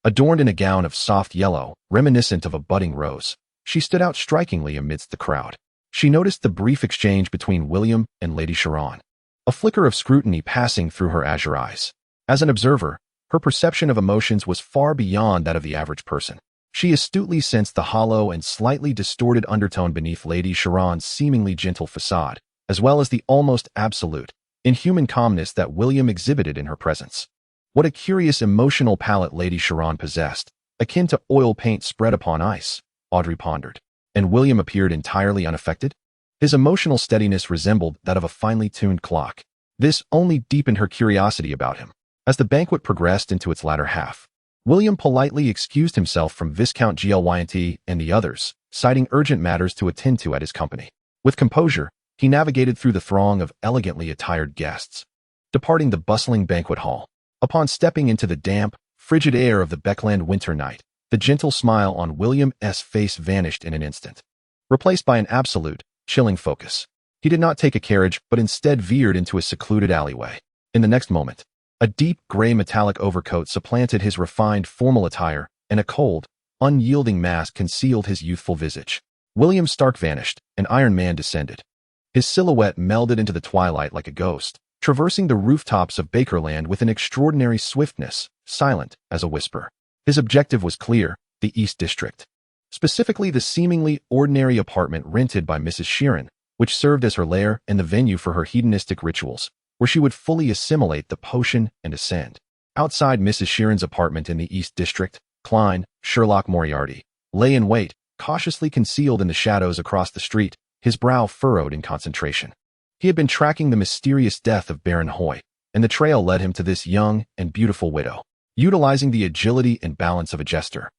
Adorned in a gown of soft yellow, reminiscent of a budding rose, she stood out strikingly amidst the crowd. She noticed the brief exchange between William and Lady Chiron, a flicker of scrutiny passing through her azure eyes. As an observer, her perception of emotions was far beyond that of the average person. She astutely sensed the hollow and slightly distorted undertone beneath Lady Chiron's seemingly gentle facade, as well as the almost absolute, inhuman calmness that William exhibited in her presence. What a curious emotional palette Lady Chiron possessed, akin to oil paint spread upon ice, Audrey pondered. And William appeared entirely unaffected? His emotional steadiness resembled that of a finely tuned clock. This only deepened her curiosity about him. As the banquet progressed into its latter half, William politely excused himself from Viscount Glynt and the others, citing urgent matters to attend to at his company. With composure, he navigated through the throng of elegantly attired guests, departing the bustling banquet hall. Upon stepping into the damp, frigid air of the Backlund winter night, the gentle smile on William's face vanished in an instant, replaced by an absolute, chilling focus. He did not take a carriage, but instead veered into a secluded alleyway. In the next moment, a deep gray metallic overcoat supplanted his refined formal attire, and a cold, unyielding mask concealed his youthful visage. William Stark vanished, and Iron Man descended. His silhouette melded into the twilight like a ghost, traversing the rooftops of Bakerland with an extraordinary swiftness, silent as a whisper. His objective was clear: the East District. Specifically the seemingly ordinary apartment rented by Mrs. Chiron, which served as her lair and the venue for her hedonistic rituals, where she would fully assimilate the potion and ascend. Outside Mrs. Chiron's apartment in the East District, Klein, Sherlock Moriarty, lay in wait, cautiously concealed in the shadows across the street, his brow furrowed in concentration. He had been tracking the mysterious death of Baron Hoy, and the trail led him to this young and beautiful widow. Utilizing the agility and balance of a jester,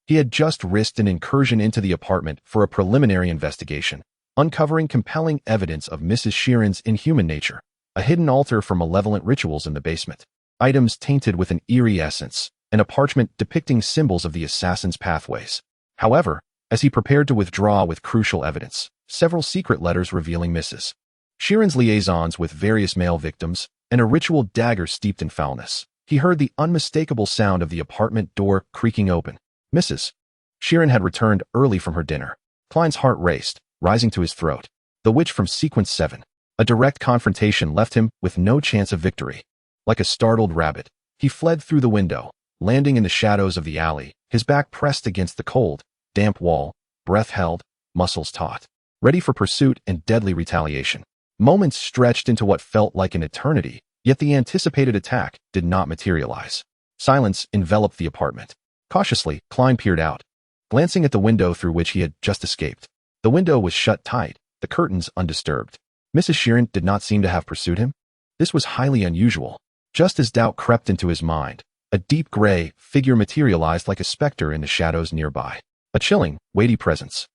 he had just risked an incursion into the apartment for a preliminary investigation, uncovering compelling evidence of Mrs. Chiron's inhuman nature, a hidden altar for malevolent rituals in the basement, items tainted with an eerie essence, and a parchment depicting symbols of the assassin's pathways. However, as he prepared to withdraw with crucial evidence, several secret letters revealing Mrs. Chiron's liaisons with various male victims, and a ritual dagger steeped in foulness, he heard the unmistakable sound of the apartment door creaking open. Mrs. Chiron had returned early from her dinner. Klein's heart raced, rising to his throat. The witch from Sequence 7. A direct confrontation left him with no chance of victory. Like a startled rabbit, he fled through the window, landing in the shadows of the alley, his back pressed against the cold, damp wall, breath held, muscles taut, ready for pursuit and deadly retaliation. Moments stretched into what felt like an eternity, yet the anticipated attack did not materialize. Silence enveloped the apartment. Cautiously, Klein peered out, glancing at the window through which he had just escaped. The window was shut tight, the curtains undisturbed. Mrs. Chiron did not seem to have pursued him. This was highly unusual. Just as doubt crept into his mind, a deep gray figure materialized like a specter in the shadows nearby. A chilling, weighty presence,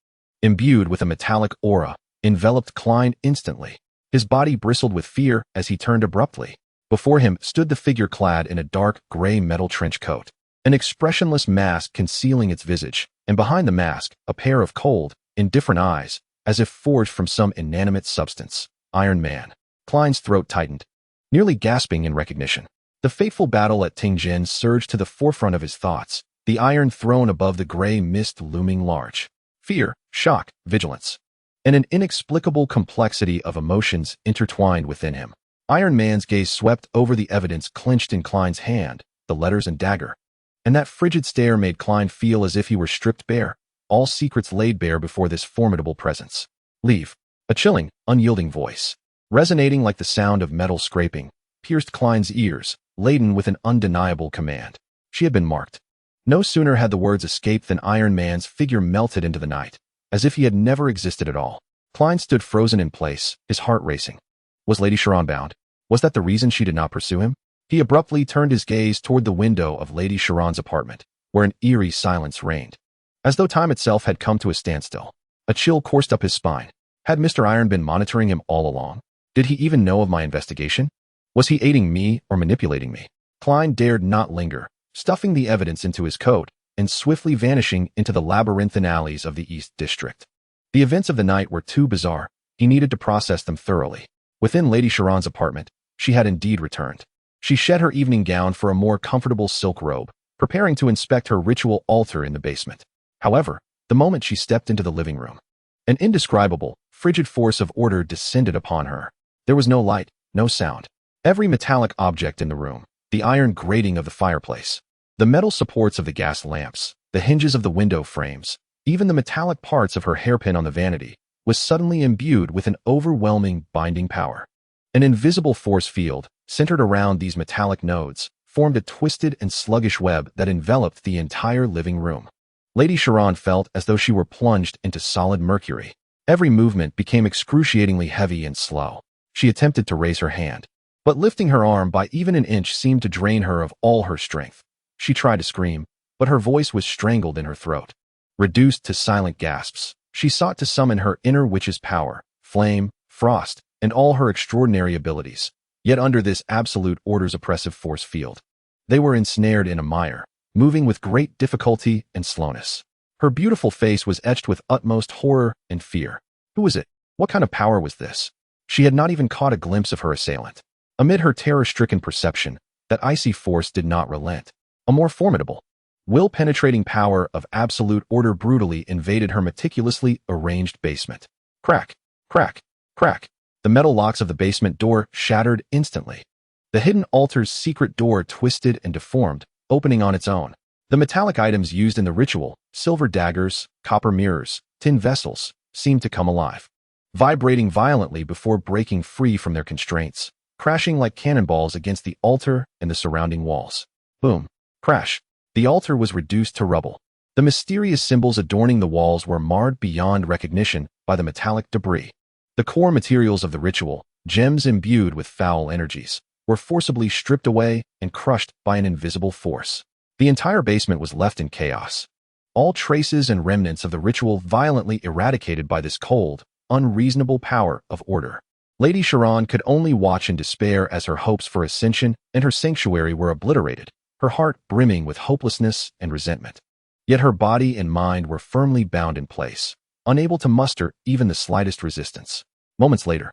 imbued with a metallic aura, enveloped Klein instantly. His body bristled with fear as he turned abruptly. Before him stood the figure clad in a dark gray metal trench coat, an expressionless mask concealing its visage, and behind the mask, a pair of cold, indifferent eyes, as if forged from some inanimate substance. Iron Man. Klein's throat tightened, nearly gasping in recognition. The fateful battle at Tingjin surged to the forefront of his thoughts, the Iron Throne above the gray mist looming large. Fear, shock, vigilance, and an inexplicable complexity of emotions intertwined within him. Iron Man's gaze swept over the evidence clenched in Klein's hand, the letters and dagger. And that frigid stare made Klein feel as if he were stripped bare, all secrets laid bare before this formidable presence. Leave. A chilling, unyielding voice, resonating like the sound of metal scraping, pierced Klein's ears, laden with an undeniable command. She had been marked. No sooner had the words escaped than Iron Man's figure melted into the night, as if he had never existed at all. Klein stood frozen in place, his heart racing. Was Lady Chiron bound? Was that the reason she did not pursue him? He abruptly turned his gaze toward the window of Lady Chiron's apartment, where an eerie silence reigned, as though time itself had come to a standstill. A chill coursed up his spine. Had Mr. Iron been monitoring him all along? Did he even know of my investigation? Was he aiding me or manipulating me? Klein dared not linger, stuffing the evidence into his coat and swiftly vanishing into the labyrinthine alleys of the East District. The events of the night were too bizarre. He needed to process them thoroughly. Within Lady Chiron's apartment, she had indeed returned. She shed her evening gown for a more comfortable silk robe, preparing to inspect her ritual altar in the basement. However, the moment she stepped into the living room, an indescribable, frigid force of order descended upon her. There was no light, no sound. Every metallic object in the room, the iron grating of the fireplace, the metal supports of the gas lamps, the hinges of the window frames, even the metallic parts of her hairpin on the vanity, was suddenly imbued with an overwhelming binding power. An invisible force field, centered around these metallic nodes, formed a twisted and sluggish web that enveloped the entire living room. Lady Chiron felt as though she were plunged into solid mercury. Every movement became excruciatingly heavy and slow. She attempted to raise her hand, but lifting her arm by even an inch seemed to drain her of all her strength. She tried to scream, but her voice was strangled in her throat. Reduced to silent gasps, she sought to summon her inner witch's power, flame, frost, and all her extraordinary abilities. Yet under this absolute order's oppressive force field, they were ensnared in a mire, moving with great difficulty and slowness. Her beautiful face was etched with utmost horror and fear. Who was it? What kind of power was this? She had not even caught a glimpse of her assailant. Amid her terror-stricken perception, that icy force did not relent. A more formidable, will-penetrating power of absolute order brutally invaded her meticulously arranged basement. Crack, crack, crack. The metal locks of the basement door shattered instantly. The hidden altar's secret door twisted and deformed, opening on its own. The metallic items used in the ritual, silver daggers, copper mirrors, tin vessels, seemed to come alive, vibrating violently before breaking free from their constraints, crashing like cannonballs against the altar and the surrounding walls. Boom. Crash. The altar was reduced to rubble. The mysterious symbols adorning the walls were marred beyond recognition by the metallic debris. The core materials of the ritual, gems imbued with foul energies, were forcibly stripped away and crushed by an invisible force. The entire basement was left in chaos. All traces and remnants of the ritual violently eradicated by this cold, unreasonable power of order. Lady Chiron could only watch in despair as her hopes for ascension and her sanctuary were obliterated, her heart brimming with hopelessness and resentment. Yet her body and mind were firmly bound in place, unable to muster even the slightest resistance. Moments later,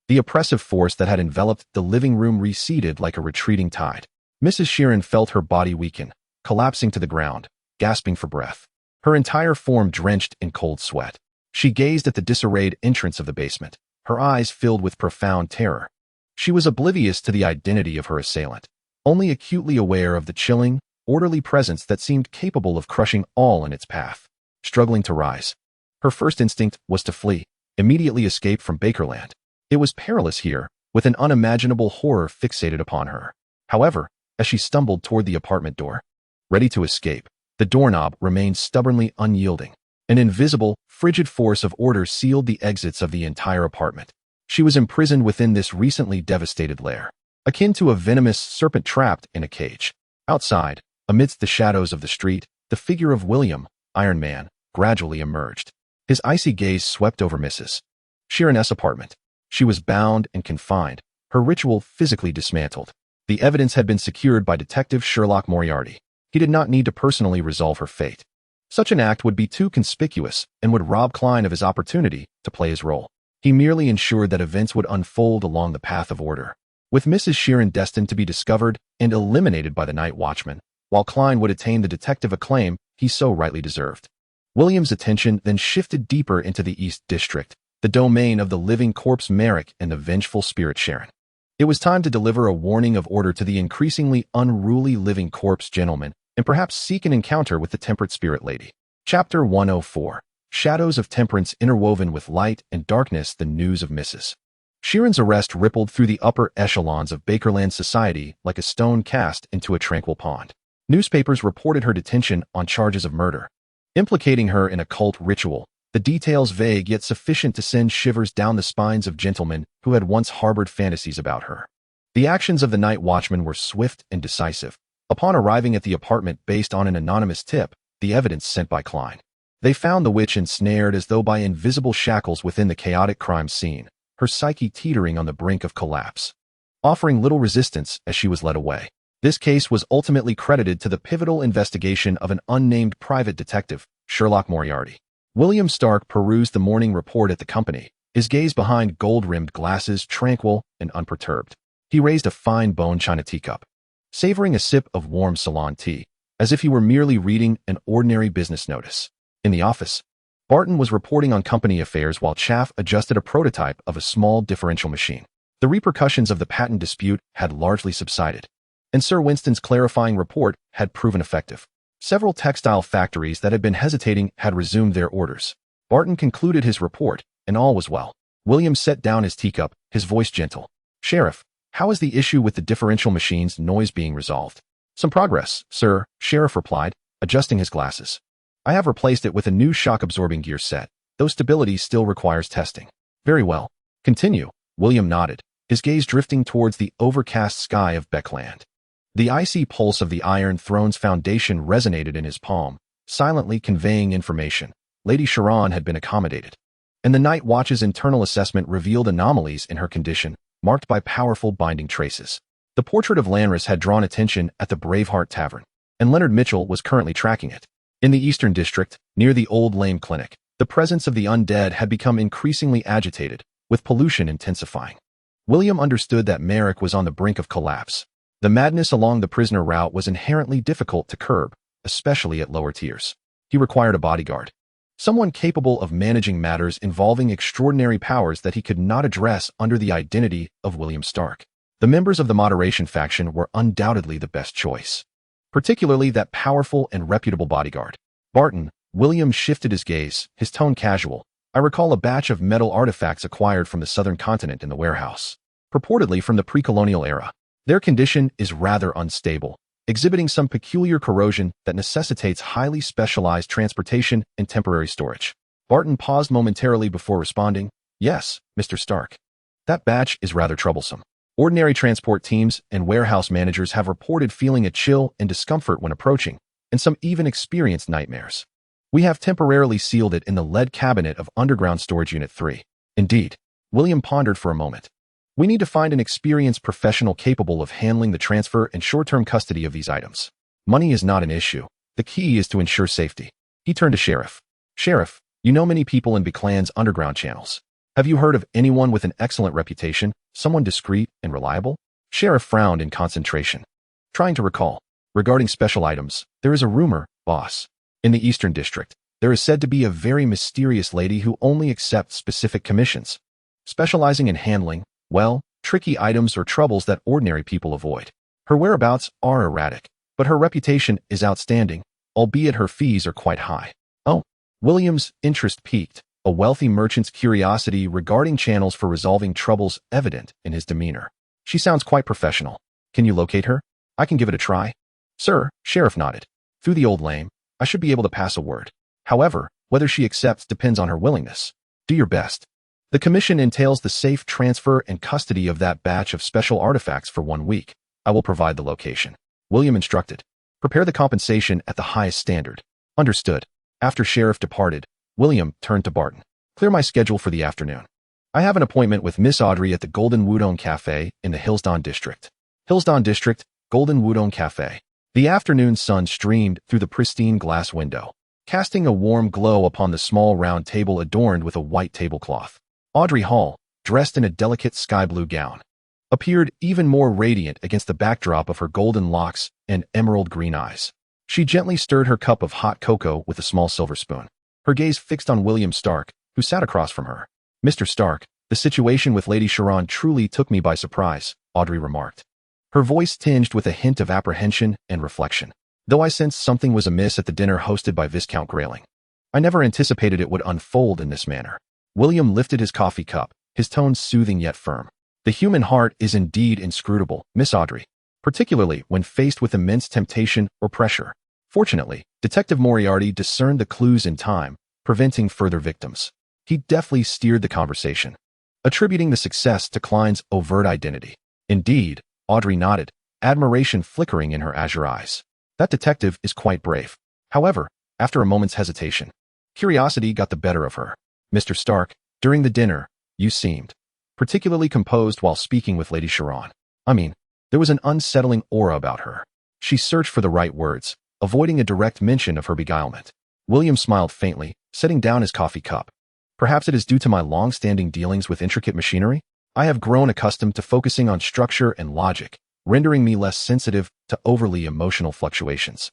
the oppressive force that had enveloped the living room receded like a retreating tide. Mrs. Chiron felt her body weaken, collapsing to the ground, gasping for breath. Her entire form drenched in cold sweat. She gazed at the disarrayed entrance of the basement, her eyes filled with profound terror. She was oblivious to the identity of her assailant, only acutely aware of the chilling, orderly presence that seemed capable of crushing all in its path. Struggling to rise, her first instinct was to flee, immediately escape from Bakerland. It was perilous here, with an unimaginable horror fixated upon her. However, as she stumbled toward the apartment door, ready to escape, the doorknob remained stubbornly unyielding. An invisible, frigid force of order sealed the exits of the entire apartment. She was imprisoned within this recently devastated lair, akin to a venomous serpent trapped in a cage. Outside, amidst the shadows of the street, the figure of William, Iron Man, gradually emerged. His icy gaze swept over Mrs. Chiron's apartment. She was bound and confined, her ritual physically dismantled. The evidence had been secured by Detective Sherlock Moriarty. He did not need to personally resolve her fate. Such an act would be too conspicuous and would rob Klein of his opportunity to play his role. He merely ensured that events would unfold along the path of order, with Mrs. Chiron destined to be discovered and eliminated by the night watchman, while Klein would attain the detective acclaim he so rightly deserved. William's attention then shifted deeper into the East District, the domain of the living corpse Merrick and the vengeful spirit Sharon. It was time to deliver a warning of order to the increasingly unruly living corpse gentleman and perhaps seek an encounter with the temperate spirit lady. Chapter 104. Shadows of Temperance Interwoven with Light and Darkness. The news of Mrs. Chiron's arrest rippled through the upper echelons of Bakerland society like a stone cast into a tranquil pond. Newspapers reported her detention on charges of murder, implicating her in a cult ritual, the details vague yet sufficient to send shivers down the spines of gentlemen who had once harbored fantasies about her. The actions of the night watchman were swift and decisive. Upon arriving at the apartment based on an anonymous tip, the evidence sent by Klein, they found the witch ensnared as though by invisible shackles within the chaotic crime scene, her psyche teetering on the brink of collapse. offering little resistance as she was led away. This case was ultimately credited to the pivotal investigation of an unnamed private detective, Sherlock Moriarty. William Stark perused the morning report at the company, his gaze behind gold-rimmed glasses tranquil and unperturbed. He raised a fine bone china teacup, savoring a sip of warm Ceylon tea, as if he were merely reading an ordinary business notice. In the office, Barton was reporting on company affairs while Chaff adjusted a prototype of a small differential machine. The repercussions of the patent dispute had largely subsided, and Sir Winston's clarifying report had proven effective. Several textile factories that had been hesitating had resumed their orders. Barton concluded his report, and all was well. William set down his teacup, his voice gentle. "Sheriff, how is the issue with the differential machine's noise being resolved?" "Some progress, sir," Sheriff replied, adjusting his glasses. "I have replaced it with a new shock-absorbing gear set, though stability still requires testing." "Very well. Continue." William nodded, his gaze drifting towards the overcast sky of Backlund. The icy pulse of the Iron Throne's foundation resonated in his palm, silently conveying information. Lady Sharon had been accommodated, and the Night Watch's internal assessment revealed anomalies in her condition, marked by powerful binding traces. The portrait of Lanris had drawn attention at the Braveheart Tavern, and Leonard Mitchell was currently tracking it. In the Eastern District, near the Old Lame Clinic, the presence of the undead had become increasingly agitated, with pollution intensifying. William understood that Merrick was on the brink of collapse. The madness along the prisoner route was inherently difficult to curb, especially at lower tiers. He required a bodyguard, someone capable of managing matters involving extraordinary powers that he could not address under the identity of William Stark. The members of the Moderation faction were undoubtedly the best choice, particularly that powerful and reputable bodyguard. "Barton," William shifted his gaze, his tone casual. "I recall a batch of metal artifacts acquired from the southern continent in the warehouse, purportedly from the pre-colonial era. Their condition is rather unstable, exhibiting some peculiar corrosion that necessitates highly specialized transportation and temporary storage." Barton paused momentarily before responding. "Yes, Mr. Stark. That batch is rather troublesome. Ordinary transport teams and warehouse managers have reported feeling a chill and discomfort when approaching, and some even experienced nightmares. We have temporarily sealed it in the lead cabinet of Underground Storage Unit 3. "Indeed." William pondered for a moment. "We need to find an experienced professional capable of handling the transfer and short-term custody of these items. Money is not an issue. The key is to ensure safety." He turned to Sheriff. "Sheriff, you know many people in Backlund's underground channels. Have you heard of anyone with an excellent reputation, someone discreet and reliable?" Sheriff frowned in concentration, trying to recall. "Regarding special items, there is a rumor, boss. In the Eastern District, there is said to be a very mysterious lady who only accepts specific commissions, specializing in handling, well, tricky items or troubles that ordinary people avoid. Her whereabouts are erratic, but her reputation is outstanding, albeit her fees are quite high." "Oh." William's interest piqued, a wealthy merchant's curiosity regarding channels for resolving troubles evident in his demeanor. "She sounds quite professional. Can you locate her? I can give it a try." "Sir," Sheriff nodded. "Through the Old Lame, I should be able to pass a word. However, whether she accepts depends on her willingness. Do your best. The commission entails the safe transfer and custody of that batch of special artifacts for 1 week. I will provide the location." William instructed. "Prepare the compensation at the highest standard." "Understood." After Sheriff departed, William turned to Barton. "Clear my schedule for the afternoon. I have an appointment with Miss Audrey at the Golden Wudong Cafe in the Hillsdon District." Hillsdon District, Golden Wudong Cafe. The afternoon sun streamed through the pristine glass window, casting a warm glow upon the small round table adorned with a white tablecloth. Audrey Hall, dressed in a delicate sky-blue gown, appeared even more radiant against the backdrop of her golden locks and emerald green eyes. She gently stirred her cup of hot cocoa with a small silver spoon, her gaze fixed on William Stark, who sat across from her. "Mr. Stark, the situation with Lady Sharon truly took me by surprise," Audrey remarked, her voice tinged with a hint of apprehension and reflection. "Though I sensed something was amiss at the dinner hosted by Viscount Grayling, I never anticipated it would unfold in this manner." William lifted his coffee cup, his tone soothing yet firm. "The human heart is indeed inscrutable, Miss Audrey, particularly when faced with immense temptation or pressure. Fortunately, Detective Moriarty discerned the clues in time, preventing further victims. He deftly steered the conversation, attributing the success to Klein's overt identity." "Indeed," Audrey nodded, admiration flickering in her azure eyes. "That detective is quite brave." However, after a moment's hesitation, curiosity got the better of her. "Mr. Stark, during the dinner, you seemed particularly composed while speaking with Lady Sharon." I mean, there was an unsettling aura about her. She searched for the right words, avoiding a direct mention of her beguilement. William smiled faintly, setting down his coffee cup. Perhaps it is due to my long-standing dealings with intricate machinery. I have grown accustomed to focusing on structure and logic, rendering me less sensitive to overly emotional fluctuations.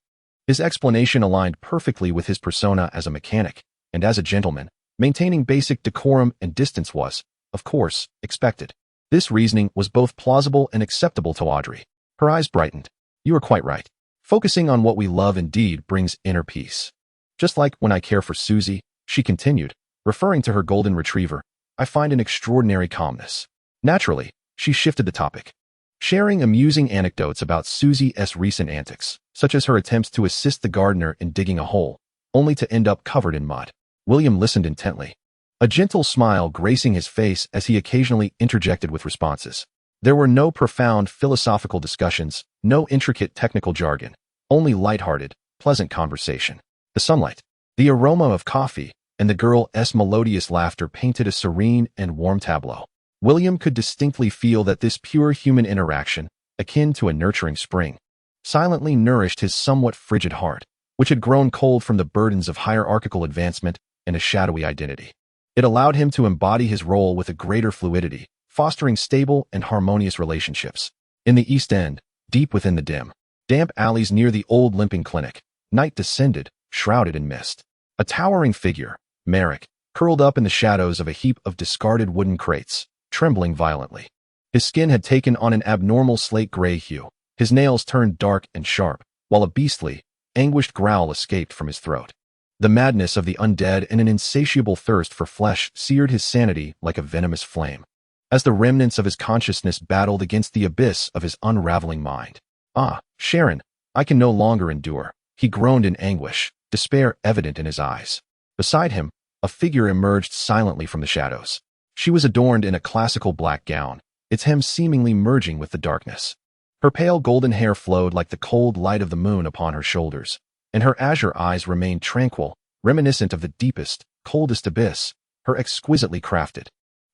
His explanation aligned perfectly with his persona as a mechanic, and as a gentleman, maintaining basic decorum and distance was, of course, expected. This reasoning was both plausible and acceptable to Audrey. Her eyes brightened. You are quite right. Focusing on what we love indeed brings inner peace. Just like when I care for Susie, she continued, referring to her golden retriever, I find an extraordinary calmness. Naturally, she shifted the topic, sharing amusing anecdotes about Susie's recent antics, such as her attempts to assist the gardener in digging a hole, only to end up covered in mud. William listened intently, a gentle smile gracing his face as he occasionally interjected with responses. There were no profound philosophical discussions, no intricate technical jargon, only light-hearted, pleasant conversation. The sunlight, the aroma of coffee, and the girl's melodious laughter painted a serene and warm tableau. William could distinctly feel that this pure human interaction, akin to a nurturing spring, silently nourished his somewhat frigid heart, which had grown cold from the burdens of hierarchical advancement and a shadowy identity. It allowed him to embody his role with a greater fluidity, fostering stable and harmonious relationships. In the East End, deep within the dim, damp alleys near the old limping clinic, night descended, shrouded in mist. A towering figure, Merrick, curled up in the shadows of a heap of discarded wooden crates, trembling violently. His skin had taken on an abnormal slate-gray hue, his nails turned dark and sharp, while a beastly, anguished growl escaped from his throat. The madness of the undead and an insatiable thirst for flesh seared his sanity like a venomous flame, as the remnants of his consciousness battled against the abyss of his unraveling mind. Ah, Sharon, I can no longer endure, he groaned in anguish, despair evident in his eyes. Beside him, a figure emerged silently from the shadows. She was adorned in a classical black gown, its hem seemingly merging with the darkness. Her pale golden hair flowed like the cold light of the moon upon her shoulders, and her azure eyes remained tranquil, reminiscent of the deepest, coldest abyss, her exquisitely crafted,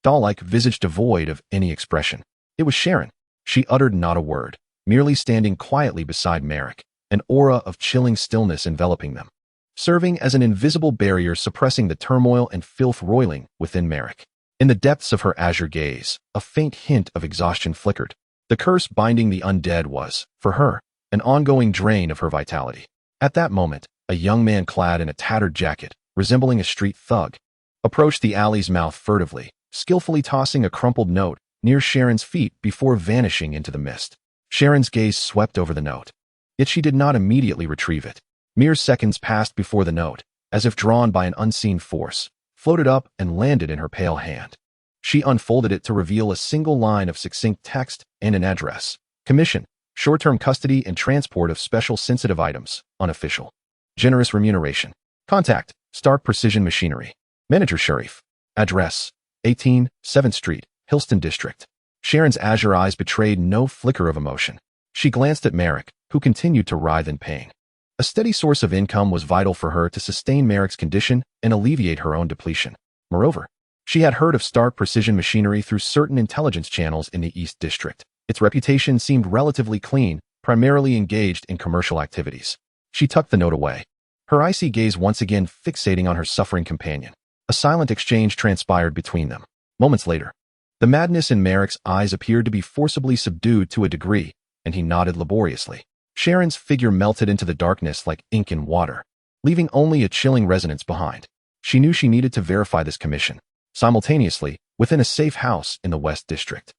doll-like visage devoid of any expression. It was Sharon. She uttered not a word, merely standing quietly beside Merrick, an aura of chilling stillness enveloping them, serving as an invisible barrier suppressing the turmoil and filth roiling within Merrick. In the depths of her azure gaze, a faint hint of exhaustion flickered. The curse binding the undead was, for her, an ongoing drain of her vitality. At that moment, a young man clad in a tattered jacket, resembling a street thug, approached the alley's mouth furtively, skillfully tossing a crumpled note near Sharon's feet before vanishing into the mist. Sharon's gaze swept over the note, yet she did not immediately retrieve it. Mere seconds passed before the note, as if drawn by an unseen force, floated up and landed in her pale hand. She unfolded it to reveal a single line of succinct text and an address. Commission, short-term custody and transport of special sensitive items, unofficial. Generous remuneration. Contact, Stark Precision Machinery. Manager Sharif. Address, 18, 7th Street, Hillston District. Sharon's azure eyes betrayed no flicker of emotion. She glanced at Merrick, who continued to writhe in pain. A steady source of income was vital for her to sustain Merrick's condition and alleviate her own depletion. Moreover, she had heard of Stark Precision Machinery through certain intelligence channels in the East District. Its reputation seemed relatively clean, primarily engaged in commercial activities. She tucked the note away, her icy gaze once again fixating on her suffering companion. A silent exchange transpired between them. Moments later, the madness in Merrick's eyes appeared to be forcibly subdued to a degree, and he nodded laboriously. Sharon's figure melted into the darkness like ink in water, leaving only a chilling resonance behind. She knew she needed to verify this commission, simultaneously, within a safe house in the West District.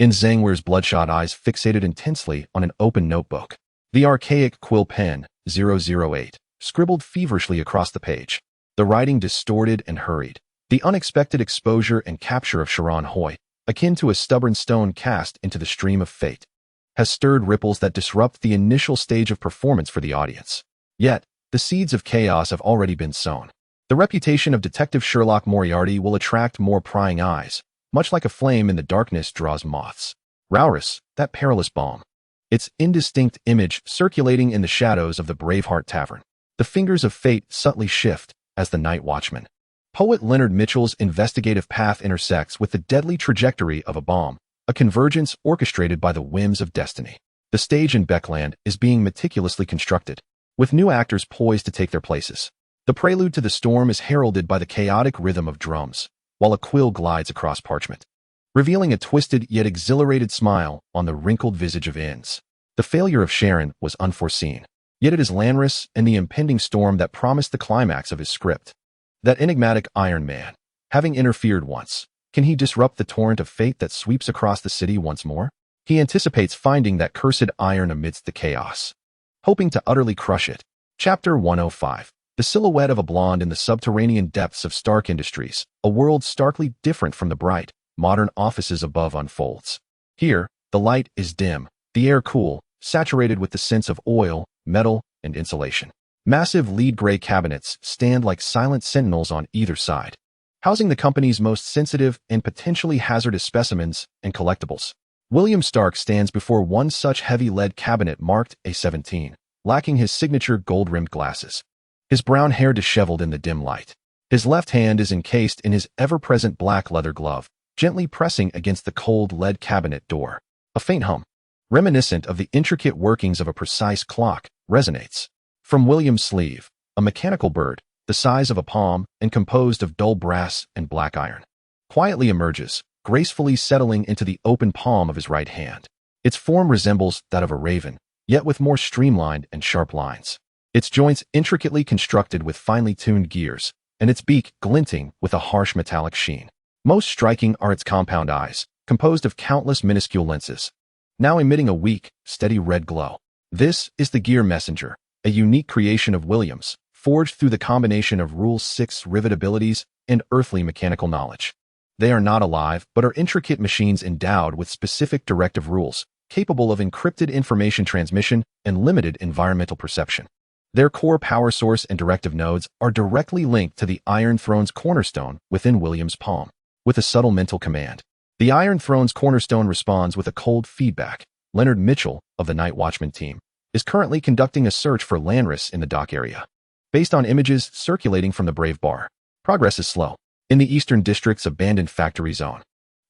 In Zangware's bloodshot eyes fixated intensely on an open notebook. The archaic quill pen, 008, scribbled feverishly across the page. The writing distorted and hurried. The unexpected exposure and capture of Sharon Hoy, akin to a stubborn stone cast into the stream of fate, has stirred ripples that disrupt the initial stage of performance for the audience. Yet, the seeds of chaos have already been sown. The reputation of Detective Sherlock Moriarty will attract more prying eyes, much like a flame in the darkness draws moths. Raurus, that perilous balm. Its indistinct image circulating in the shadows of the Braveheart Tavern. The fingers of fate subtly shift as the night watchman. Poet Leonard Mitchell's investigative path intersects with the deadly trajectory of a bomb, a convergence orchestrated by the whims of destiny. The stage in Backlund is being meticulously constructed, with new actors poised to take their places. The prelude to the storm is heralded by the chaotic rhythm of drums, while a quill glides across parchment, revealing a twisted yet exhilarated smile on the wrinkled visage of Inns. The failure of Sharon was unforeseen, yet it is Lanris and the impending storm that promised the climax of his script. That enigmatic Iron Man, having interfered once, can he disrupt the torrent of fate that sweeps across the city once more? He anticipates finding that cursed iron amidst the chaos, hoping to utterly crush it. Chapter 105. The silhouette of a blonde in the subterranean depths of Stark Industries, a world starkly different from the bright, modern offices above unfolds. Here, the light is dim, the air cool, saturated with the scents of oil, metal, and insulation. Massive lead gray cabinets stand like silent sentinels on either side, housing the company's most sensitive and potentially hazardous specimens and collectibles. William Stark stands before one such heavy lead cabinet marked A17, lacking his signature gold-rimmed glasses. His brown hair disheveled in the dim light. His left hand is encased in his ever-present black leather glove, gently pressing against the cold lead cabinet door. A faint hum, reminiscent of the intricate workings of a precise clock, resonates. From William's sleeve, a mechanical bird, the size of a palm and composed of dull brass and black iron, quietly emerges, gracefully settling into the open palm of his right hand. Its form resembles that of a raven, yet with more streamlined and sharp lines. Its joints intricately constructed with finely tuned gears, and its beak glinting with a harsh metallic sheen. Most striking are its compound eyes, composed of countless minuscule lenses, now emitting a weak, steady red glow. This is the Gear Messenger, a unique creation of Williams, forged through the combination of Rule 6 rivet abilities and earthly mechanical knowledge. They are not alive, but are intricate machines endowed with specific directive rules, capable of encrypted information transmission and limited environmental perception. Their core power source and directive nodes are directly linked to the Iron Throne's cornerstone within William's palm. With a subtle mental command, the Iron Throne's cornerstone responds with a cold feedback. Leonard Mitchell, of the Night Watchman team, is currently conducting a search for Lanris in the dock area. Based on images circulating from the Brave Bar, progress is slow. In the Eastern District's abandoned factory zone,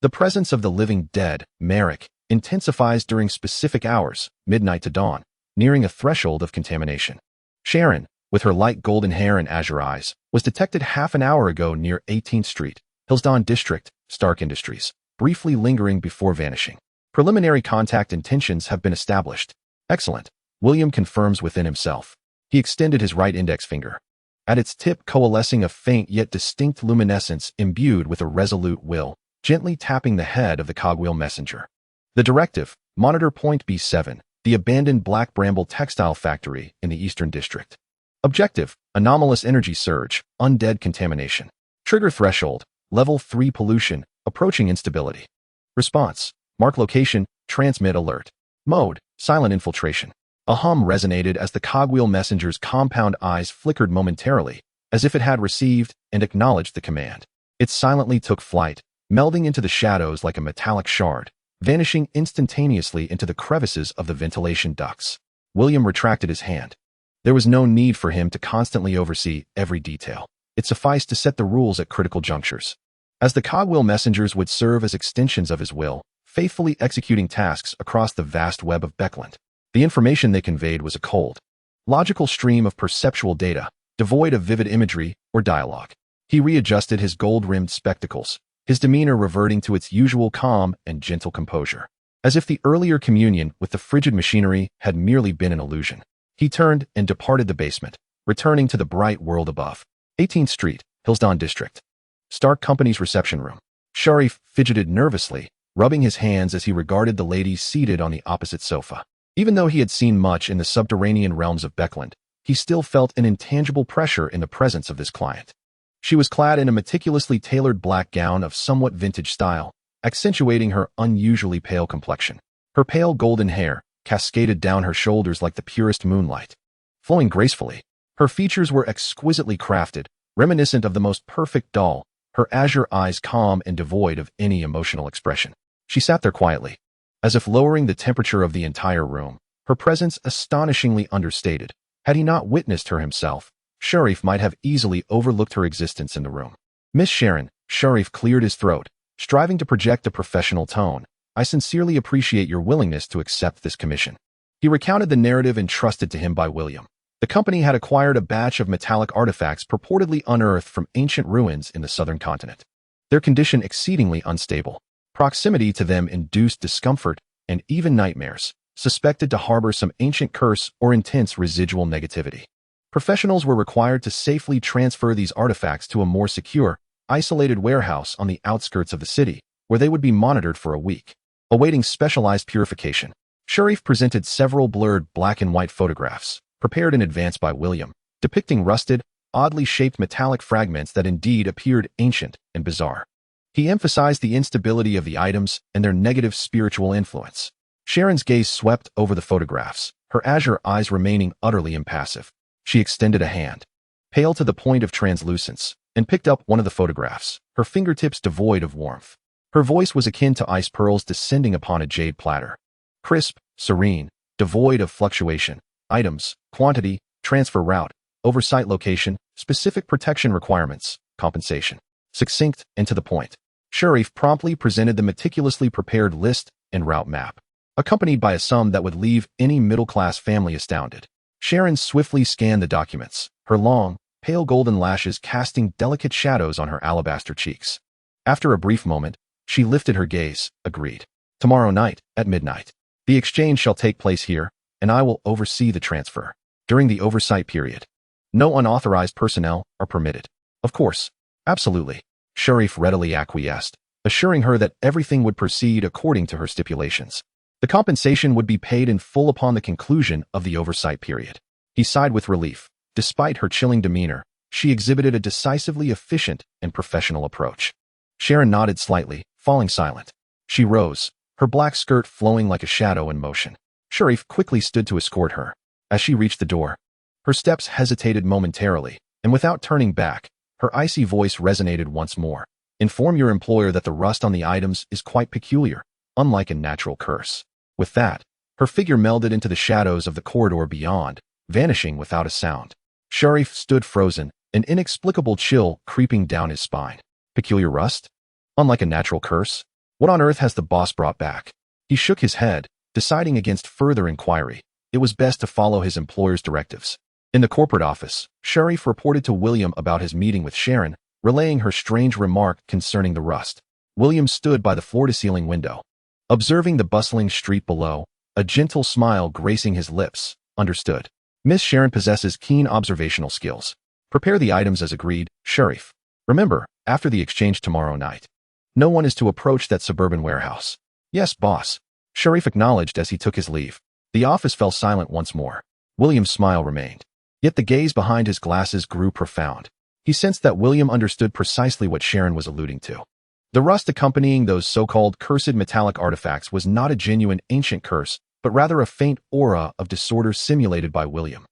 the presence of the living dead, Merrick, intensifies during specific hours, midnight to dawn, nearing a threshold of contamination. Sharon, with her light golden hair and azure eyes, was detected half an hour ago near 18th Street, Hillsdon District, Stark Industries, briefly lingering before vanishing. Preliminary contact intentions have been established. Excellent, William confirms within himself. He extended his right index finger, at its tip coalescing a faint yet distinct luminescence imbued with a resolute will, gently tapping the head of the cogwheel messenger. The directive, Monitor Point B7, the abandoned Black Bramble textile factory in the Eastern District. Objective, anomalous energy surge, undead contamination. Trigger threshold, level 3 pollution, approaching instability. Response, mark location, transmit alert. Mode, silent infiltration. A hum resonated as the cogwheel messenger's compound eyes flickered momentarily, as if it had received and acknowledged the command. It silently took flight, melding into the shadows like a metallic shard, vanishing instantaneously into the crevices of the ventilation ducts. William retracted his hand. There was no need for him to constantly oversee every detail. It sufficed to set the rules at critical junctures. As the cogwheel messengers would serve as extensions of his will, faithfully executing tasks across the vast web of Backlund. The information they conveyed was a cold, logical stream of perceptual data, devoid of vivid imagery or dialogue. He readjusted his gold-rimmed spectacles, his demeanor reverting to its usual calm and gentle composure, as if the earlier communion with the frigid machinery had merely been an illusion. He turned and departed the basement, returning to the bright world above. 18th Street, Hillsdon District. Stark Company's reception room. Sharif fidgeted nervously, rubbing his hands as he regarded the lady seated on the opposite sofa. Even though he had seen much in the subterranean realms of Backlund, he still felt an intangible pressure in the presence of this client. She was clad in a meticulously tailored black gown of somewhat vintage style, accentuating her unusually pale complexion. Her pale golden hair cascaded down her shoulders like the purest moonlight, flowing gracefully. Her features were exquisitely crafted, reminiscent of the most perfect doll, her azure eyes calm and devoid of any emotional expression. She sat there quietly, as if lowering the temperature of the entire room, her presence astonishingly understated. Had he not witnessed her himself, Sharif might have easily overlooked her existence in the room. Miss Sharon, Sharif cleared his throat, striving to project a professional tone. I sincerely appreciate your willingness to accept this commission. He recounted the narrative entrusted to him by William. The company had acquired a batch of metallic artifacts purportedly unearthed from ancient ruins in the southern continent. Their condition exceedingly unstable. Proximity to them induced discomfort and even nightmares, suspected to harbor some ancient curse or intense residual negativity. Professionals were required to safely transfer these artifacts to a more secure, isolated warehouse on the outskirts of the city, where they would be monitored for a week, awaiting specialized purification. Sharif presented several blurred black and white photographs, prepared in advance by William, depicting rusted, oddly shaped metallic fragments that indeed appeared ancient and bizarre. He emphasized the instability of the items and their negative spiritual influence. Sharon's gaze swept over the photographs, her azure eyes remaining utterly impassive. She extended a hand, pale to the point of translucence, and picked up one of the photographs, her fingertips devoid of warmth. Her voice was akin to ice pearls descending upon a jade platter. Crisp, serene, devoid of fluctuation. Items, quantity, transfer route, oversight location, specific protection requirements, compensation. Succinct and to the point. Sharif promptly presented the meticulously prepared list and route map, accompanied by a sum that would leave any middle-class family astounded. Sharon swiftly scanned the documents, her long, pale golden lashes casting delicate shadows on her alabaster cheeks. After a brief moment, she lifted her gaze, agreed. Tomorrow night, at midnight. The exchange shall take place here, and I will oversee the transfer. During the oversight period, no unauthorized personnel are permitted. Of course. Absolutely. Sharif readily acquiesced, assuring her that everything would proceed according to her stipulations. The compensation would be paid in full upon the conclusion of the oversight period. He sighed with relief. Despite her chilling demeanor, she exhibited a decisively efficient and professional approach. Sharon nodded slightly, falling silent. She rose, her black skirt flowing like a shadow in motion. Sharif quickly stood to escort her. As she reached the door, her steps hesitated momentarily, and without turning back, her icy voice resonated once more. Inform your employer that the rust on the items is quite peculiar, unlike a natural curse. With that, her figure melded into the shadows of the corridor beyond, vanishing without a sound. Sharif stood frozen, an inexplicable chill creeping down his spine. Peculiar rust? Unlike a natural curse? What on earth has the boss brought back? He shook his head, deciding against further inquiry. It was best to follow his employer's directives. In the corporate office, Sharif reported to William about his meeting with Sharon, relaying her strange remark concerning the rust. William stood by the floor-to-ceiling window, observing the bustling street below, a gentle smile gracing his lips. Understood. Miss Sharon possesses keen observational skills. Prepare the items as agreed, Sharif. Remember, after the exchange tomorrow night, no one is to approach that suburban warehouse. Yes, boss. Sharif acknowledged as he took his leave. The office fell silent once more. William's smile remained. Yet the gaze behind his glasses grew profound. He sensed that William understood precisely what Sharon was alluding to. The rust accompanying those so-called cursed metallic artifacts was not a genuine ancient curse, but rather a faint aura of disorder simulated by William.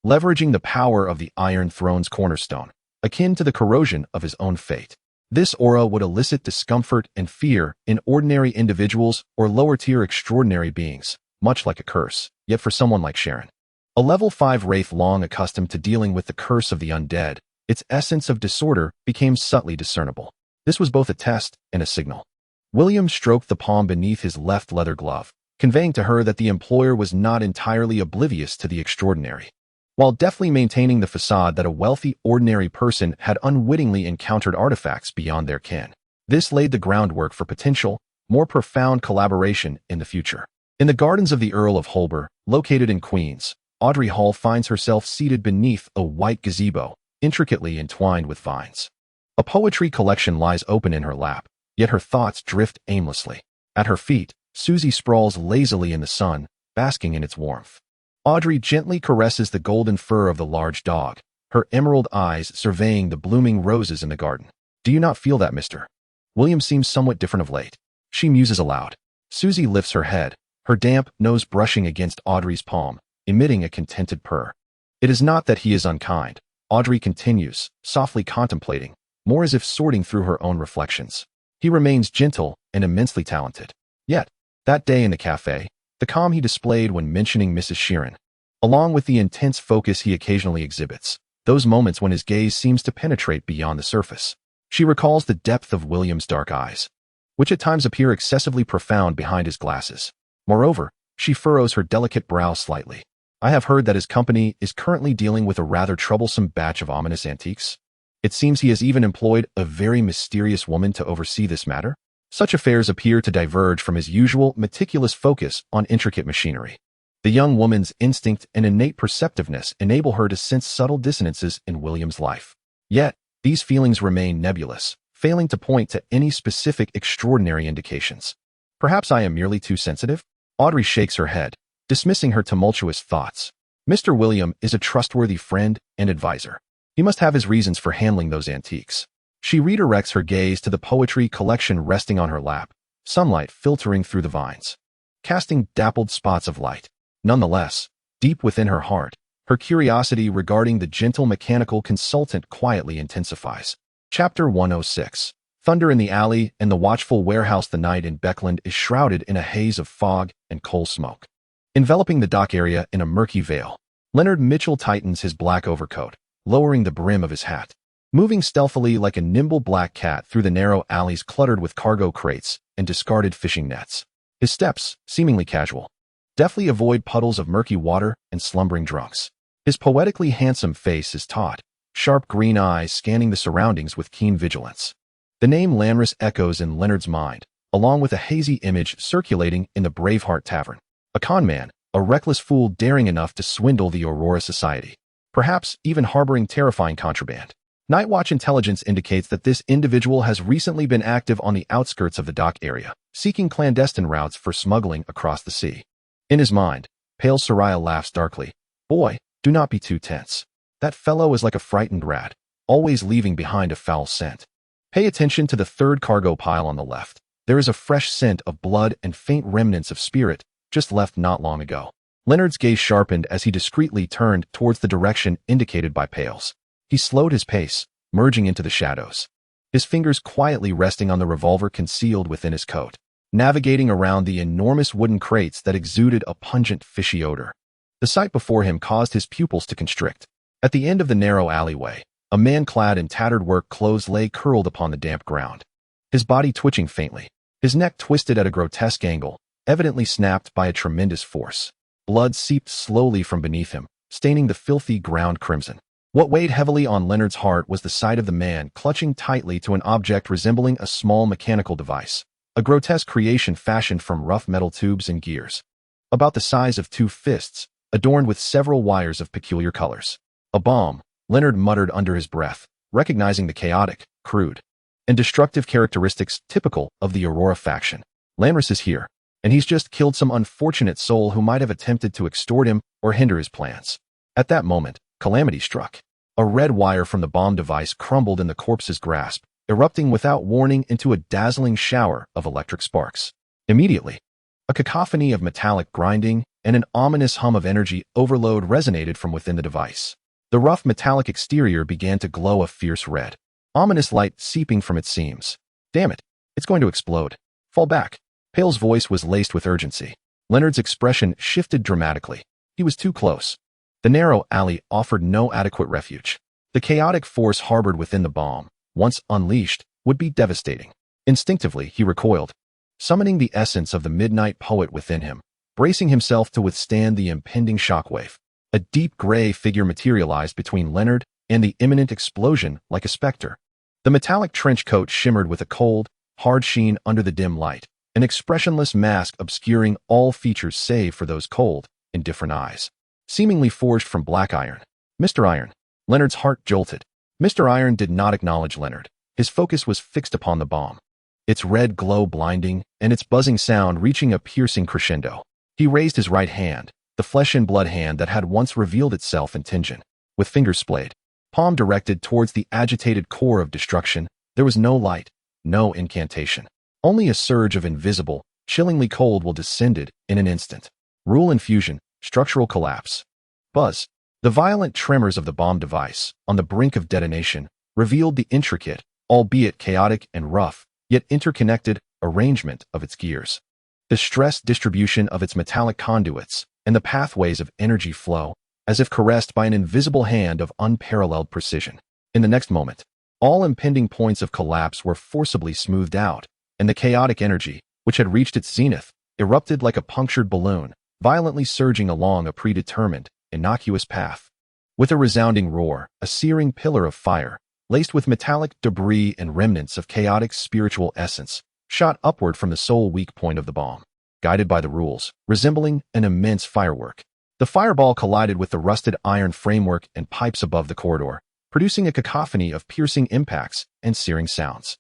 Leveraging the power of the Iron Throne's cornerstone, akin to the corrosion of his own fate. This aura would elicit discomfort and fear in ordinary individuals or lower-tier extraordinary beings, much like a curse, yet for someone like Sharon, a level 5 wraith long accustomed to dealing with the curse of the undead, its essence of disorder became subtly discernible. This was both a test and a signal. William stroked the palm beneath his left leather glove, conveying to her that the employer was not entirely oblivious to the extraordinary, while deftly maintaining the facade that a wealthy, ordinary person had unwittingly encountered artifacts beyond their ken. This laid the groundwork for potential, more profound collaboration in the future. In the gardens of the Earl of Holber, located in Queens, Audrey Hall finds herself seated beneath a white gazebo, intricately entwined with vines. A poetry collection lies open in her lap, yet her thoughts drift aimlessly. At her feet, Susie sprawls lazily in the sun, basking in its warmth. Audrey gently caresses the golden fur of the large dog, her emerald eyes surveying the blooming roses in the garden. Do you not feel that, mister? William seems somewhat different of late. She muses aloud. Susie lifts her head, her damp nose brushing against Audrey's palm, emitting a contented purr. It is not that he is unkind, Audrey continues, softly contemplating, more as if sorting through her own reflections. He remains gentle and immensely talented. Yet, that day in the cafe, the calm he displayed when mentioning Mrs. Sheeran, along with the intense focus he occasionally exhibits, those moments when his gaze seems to penetrate beyond the surface. She recalls the depth of William's dark eyes, which at times appear excessively profound behind his glasses. Moreover, she furrows her delicate brow slightly. I have heard that his company is currently dealing with a rather troublesome batch of ominous antiques. It seems he has even employed a very mysterious woman to oversee this matter. Such affairs appear to diverge from his usual meticulous focus on intricate machinery. The young woman's instinct and innate perceptiveness enable her to sense subtle dissonances in William's life. Yet, these feelings remain nebulous, failing to point to any specific extraordinary indications. Perhaps I am merely too sensitive? Audrey shakes her head, dismissing her tumultuous thoughts. Mr. William is a trustworthy friend and advisor. He must have his reasons for handling those antiques. She redirects her gaze to the poetry collection resting on her lap, sunlight filtering through the vines, casting dappled spots of light. Nonetheless, deep within her heart, her curiosity regarding the gentle mechanical consultant quietly intensifies. Chapter 106. Thunder in the alley and the watchful warehouse. The night in Backlund is shrouded in a haze of fog and coal smoke. Enveloping the dock area in a murky veil, Leonard Mitchell tightens his black overcoat, lowering the brim of his hat. Moving stealthily like a nimble black cat through the narrow alleys cluttered with cargo crates and discarded fishing nets. His steps, seemingly casual, deftly avoid puddles of murky water and slumbering drunks. His poetically handsome face is taut, sharp green eyes scanning the surroundings with keen vigilance. The name Lanris echoes in Leonard's mind, along with a hazy image circulating in the Braveheart Tavern. A con man, a reckless fool daring enough to swindle the Aurora Society, perhaps even harboring terrifying contraband. Nightwatch intelligence indicates that this individual has recently been active on the outskirts of the dock area, seeking clandestine routes for smuggling across the sea. In his mind, pale Soraya laughs darkly. Boy, do not be too tense. That fellow is like a frightened rat, always leaving behind a foul scent. Pay attention to the third cargo pile on the left. There is a fresh scent of blood and faint remnants of spirit, just left not long ago. Leonard's gaze sharpened as he discreetly turned towards the direction indicated by Pales. He slowed his pace, merging into the shadows, his fingers quietly resting on the revolver concealed within his coat, navigating around the enormous wooden crates that exuded a pungent fishy odor. The sight before him caused his pupils to constrict. At the end of the narrow alleyway, a man clad in tattered work clothes lay curled upon the damp ground, his body twitching faintly, his neck twisted at a grotesque angle, evidently snapped by a tremendous force. Blood seeped slowly from beneath him, staining the filthy ground crimson. What weighed heavily on Leonard's heart was the sight of the man clutching tightly to an object resembling a small mechanical device, a grotesque creation fashioned from rough metal tubes and gears, about the size of two fists, adorned with several wires of peculiar colors. A bomb, Leonard muttered under his breath, recognizing the chaotic, crude, and destructive characteristics typical of the Aurora faction. Lanris is here, and he's just killed some unfortunate soul who might have attempted to extort him or hinder his plans. At that moment, calamity struck. A red wire from the bomb device crumbled in the corpse's grasp, erupting without warning into a dazzling shower of electric sparks. Immediately, a cacophony of metallic grinding and an ominous hum of energy overload resonated from within the device. The rough metallic exterior began to glow a fierce red, ominous light seeping from its seams. Damn it, it's going to explode. Fall back. Pale's voice was laced with urgency. Leonard's expression shifted dramatically. He was too close. The narrow alley offered no adequate refuge. The chaotic force harbored within the bomb, once unleashed, would be devastating. Instinctively, he recoiled, summoning the essence of the midnight poet within him, bracing himself to withstand the impending shockwave. A deep gray figure materialized between Leonard and the imminent explosion like a specter. The metallic trench coat shimmered with a cold, hard sheen under the dim light, an expressionless mask obscuring all features save for those cold, indifferent eyes. Seemingly forged from black iron. Mr. Iron. Leonard's heart jolted. Mr. Iron did not acknowledge Leonard. His focus was fixed upon the bomb, its red glow blinding and its buzzing sound reaching a piercing crescendo. He raised his right hand, the flesh and blood hand that had once revealed itself in Tingen. With fingers splayed, palm directed towards the agitated core of destruction, there was no light, no incantation. Only a surge of invisible, chillingly cold will descended in an instant. Rule infusion, structural collapse. Buzz. The violent tremors of the bomb device, on the brink of detonation, revealed the intricate, albeit chaotic and rough, yet interconnected, arrangement of its gears. The stress distribution of its metallic conduits, and the pathways of energy flow, as if caressed by an invisible hand of unparalleled precision. In the next moment, all impending points of collapse were forcibly smoothed out, and the chaotic energy, which had reached its zenith, erupted like a punctured balloon, violently surging along a predetermined, innocuous path. With a resounding roar, a searing pillar of fire, laced with metallic debris and remnants of chaotic spiritual essence, shot upward from the sole weak point of the bomb. Guided by the rules, resembling an immense firework, the fireball collided with the rusted iron framework and pipes above the corridor, producing a cacophony of piercing impacts and searing sounds.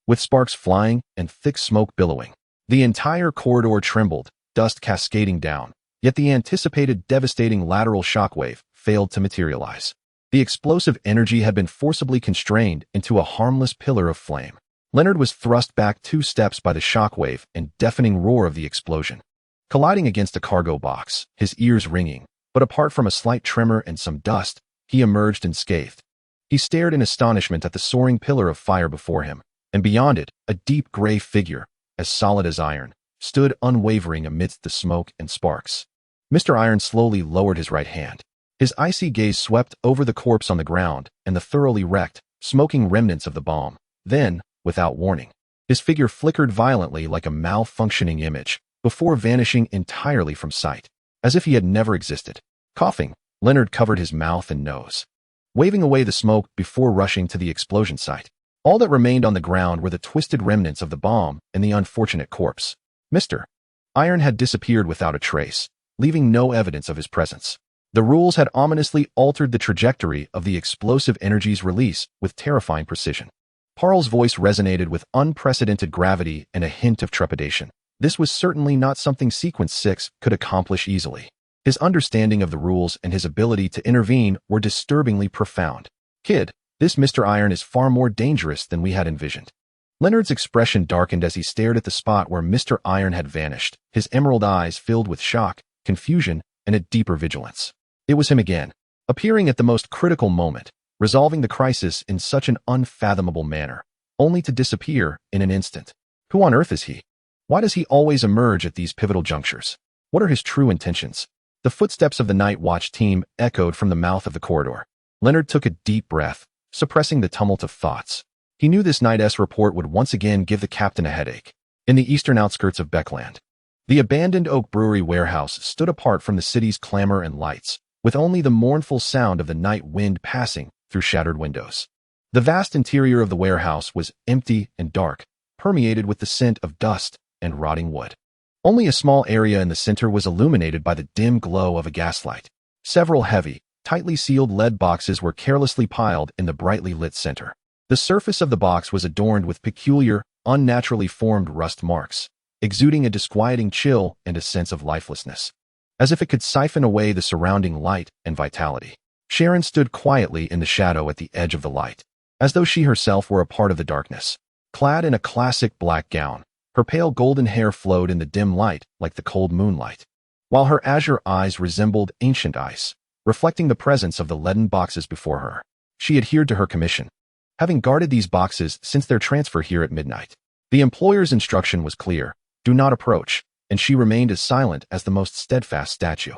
With sparks flying and thick smoke billowing, the entire corridor trembled, dust cascading down, yet the anticipated devastating lateral shockwave failed to materialize. The explosive energy had been forcibly constrained into a harmless pillar of flame. Leonard was thrust back 2 steps by the shockwave and deafening roar of the explosion. Colliding against a cargo box, his ears ringing, but apart from a slight tremor and some dust, he emerged unscathed. He stared in astonishment at the soaring pillar of fire before him, and beyond it, a deep gray figure, as solid as iron, stood unwavering amidst the smoke and sparks. Mr. Iron slowly lowered his right hand. His icy gaze swept over the corpse on the ground and the thoroughly wrecked, smoking remnants of the bomb. Then, without warning, his figure flickered violently like a malfunctioning image, before vanishing entirely from sight, as if he had never existed. Coughing, Leonard covered his mouth and nose, waving away the smoke before rushing to the explosion site. All that remained on the ground were the twisted remnants of the bomb and the unfortunate corpse. Mr. Iron had disappeared without a trace, leaving no evidence of his presence. The rules had ominously altered the trajectory of the explosive energy's release with terrifying precision. Parl's voice resonated with unprecedented gravity and a hint of trepidation. This was certainly not something Sequence 6 could accomplish easily. His understanding of the rules and his ability to intervene were disturbingly profound. Kid, this Mr. Iron is far more dangerous than we had envisioned. Leonard's expression darkened as he stared at the spot where Mr. Iron had vanished, his emerald eyes filled with shock, confusion, and a deeper vigilance. It was him again, appearing at the most critical moment, resolving the crisis in such an unfathomable manner, only to disappear in an instant. Who on earth is he? Why does he always emerge at these pivotal junctures? What are his true intentions? The footsteps of the night watch team echoed from the mouth of the corridor. Leonard took a deep breath, suppressing the tumult of thoughts. He knew this night's report would once again give the captain a headache. In the eastern outskirts of Backlund, the abandoned oak brewery warehouse stood apart from the city's clamor and lights, with only the mournful sound of the night wind passing through shattered windows. The vast interior of the warehouse was empty and dark, permeated with the scent of dust and rotting wood. Only a small area in the center was illuminated by the dim glow of a gaslight. Several heavy, tightly sealed lead boxes were carelessly piled in the brightly lit center. The surface of the box was adorned with peculiar, unnaturally formed rust marks, exuding a disquieting chill and a sense of lifelessness, as if it could siphon away the surrounding light and vitality. Sharon stood quietly in the shadow at the edge of the light, as though she herself were a part of the darkness. Clad in a classic black gown, her pale golden hair flowed in the dim light like the cold moonlight, while her azure eyes resembled ancient ice, reflecting the presence of the leaden boxes before her. She adhered to her commission, having guarded these boxes since their transfer here at midnight. The employer's instruction was clear: do not approach, and she remained as silent as the most steadfast statue.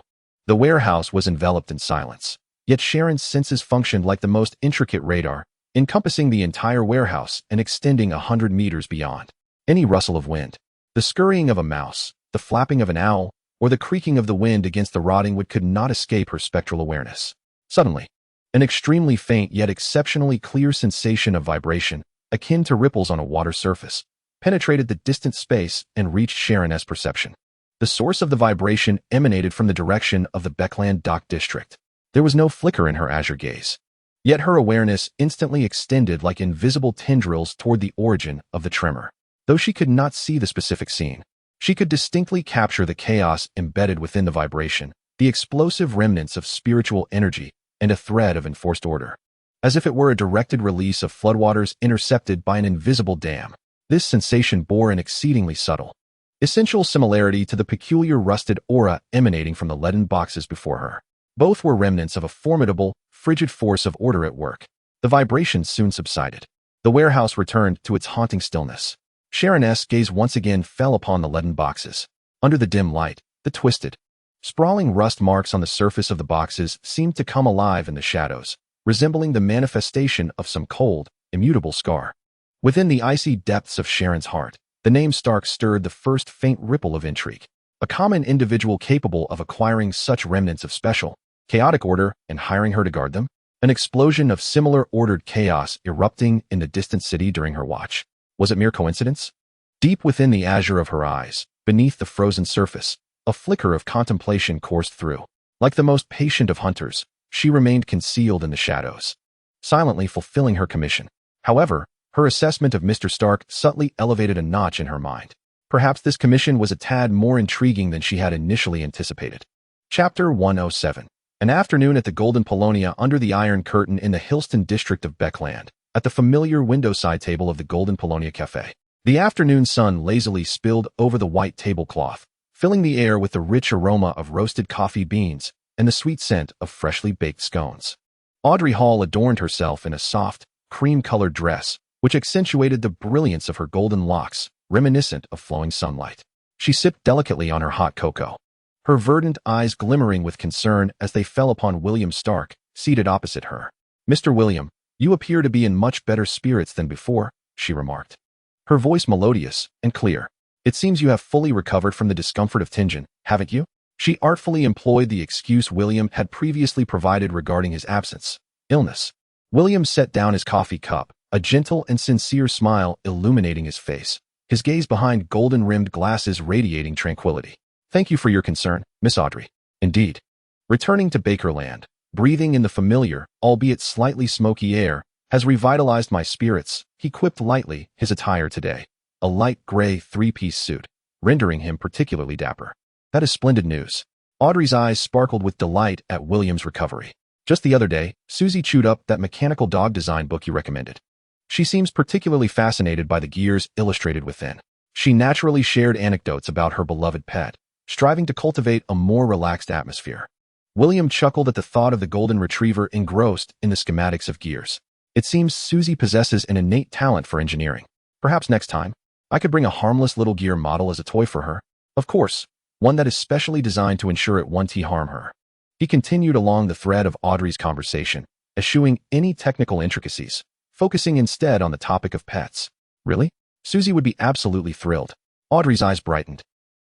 The warehouse was enveloped in silence, yet Sharon's senses functioned like the most intricate radar, encompassing the entire warehouse and extending 100 meters beyond. Any rustle of wind, the scurrying of a mouse, the flapping of an owl, or the creaking of the wind against the rotting wood could not escape her spectral awareness. Suddenly, an extremely faint yet exceptionally clear sensation of vibration, akin to ripples on a water surface, penetrated the distant space and reached Sharon's perception. The source of the vibration emanated from the direction of the Backlund dock district. There was no flicker in her azure gaze, yet her awareness instantly extended like invisible tendrils toward the origin of the tremor. Though she could not see the specific scene, she could distinctly capture the chaos embedded within the vibration, the explosive remnants of spiritual energy, and a thread of enforced order. As if it were a directed release of floodwaters intercepted by an invisible dam, this sensation bore an exceedingly subtle, essential similarity to the peculiar rusted aura emanating from the leaden boxes before her. Both were remnants of a formidable, frigid force of order at work. The vibrations soon subsided. The warehouse returned to its haunting stillness. Sharon's gaze once again fell upon the leaden boxes. Under the dim light, the twisted, sprawling rust marks on the surface of the boxes seemed to come alive in the shadows, resembling the manifestation of some cold, immutable scar. Within the icy depths of Sharon's heart, The name Stark stirred the first faint ripple of intrigue. A common individual capable of acquiring such remnants of special, chaotic order and hiring her to guard them? An explosion of similar ordered chaos erupting in the distant city during her watch. Was it mere coincidence? Deep within the azure of her eyes, beneath the frozen surface, a flicker of contemplation coursed through. Like the most patient of hunters, she remained concealed in the shadows, silently fulfilling her commission. However, her assessment of Mr. Stark subtly elevated a notch in her mind. Perhaps this commission was a tad more intriguing than she had initially anticipated. Chapter 107. An afternoon at the Golden Polonia under the Iron Curtain in the Hillston district of Backlund, at the familiar window-side table of the Golden Polonia Cafe. The afternoon sun lazily spilled over the white tablecloth, filling the air with the rich aroma of roasted coffee beans and the sweet scent of freshly baked scones. Audrey Hall adorned herself in a soft, cream-colored dress, which accentuated the brilliance of her golden locks, reminiscent of flowing sunlight. She sipped delicately on her hot cocoa, her verdant eyes glimmering with concern as they fell upon William Stark, seated opposite her. "Mr. William, you appear to be in much better spirits than before," she remarked, her voice melodious and clear. "It seems you have fully recovered from the discomfort of Tingen, haven't you?" She artfully employed the excuse William had previously provided regarding his absence: illness. William set down his coffee cup, a gentle and sincere smile illuminating his face, his gaze behind golden-rimmed glasses radiating tranquility. "Thank you for your concern, Miss Audrey. Indeed." Returning to Bakerland, breathing in the familiar, albeit slightly smoky air, has revitalized my spirits, he quipped lightly, his attire today, a light gray three-piece suit, rendering him particularly dapper. "That is splendid news." Audrey's eyes sparkled with delight at William's recovery. "Just the other day, Susie chewed up that mechanical dog design book you recommended. She seems particularly fascinated by the gears illustrated within. She naturally shared anecdotes about her beloved pet, striving to cultivate a more relaxed atmosphere." William chuckled at the thought of the golden retriever engrossed in the schematics of gears. "It seems Susie possesses an innate talent for engineering. Perhaps next time, I could bring a harmless little gear model as a toy for her. Of course, one that is specially designed to ensure it won't harm her." He continued along the thread of Audrey's conversation, eschewing any technical intricacies, focusing instead on the topic of pets. "Really? Susie would be absolutely thrilled." Audrey's eyes brightened,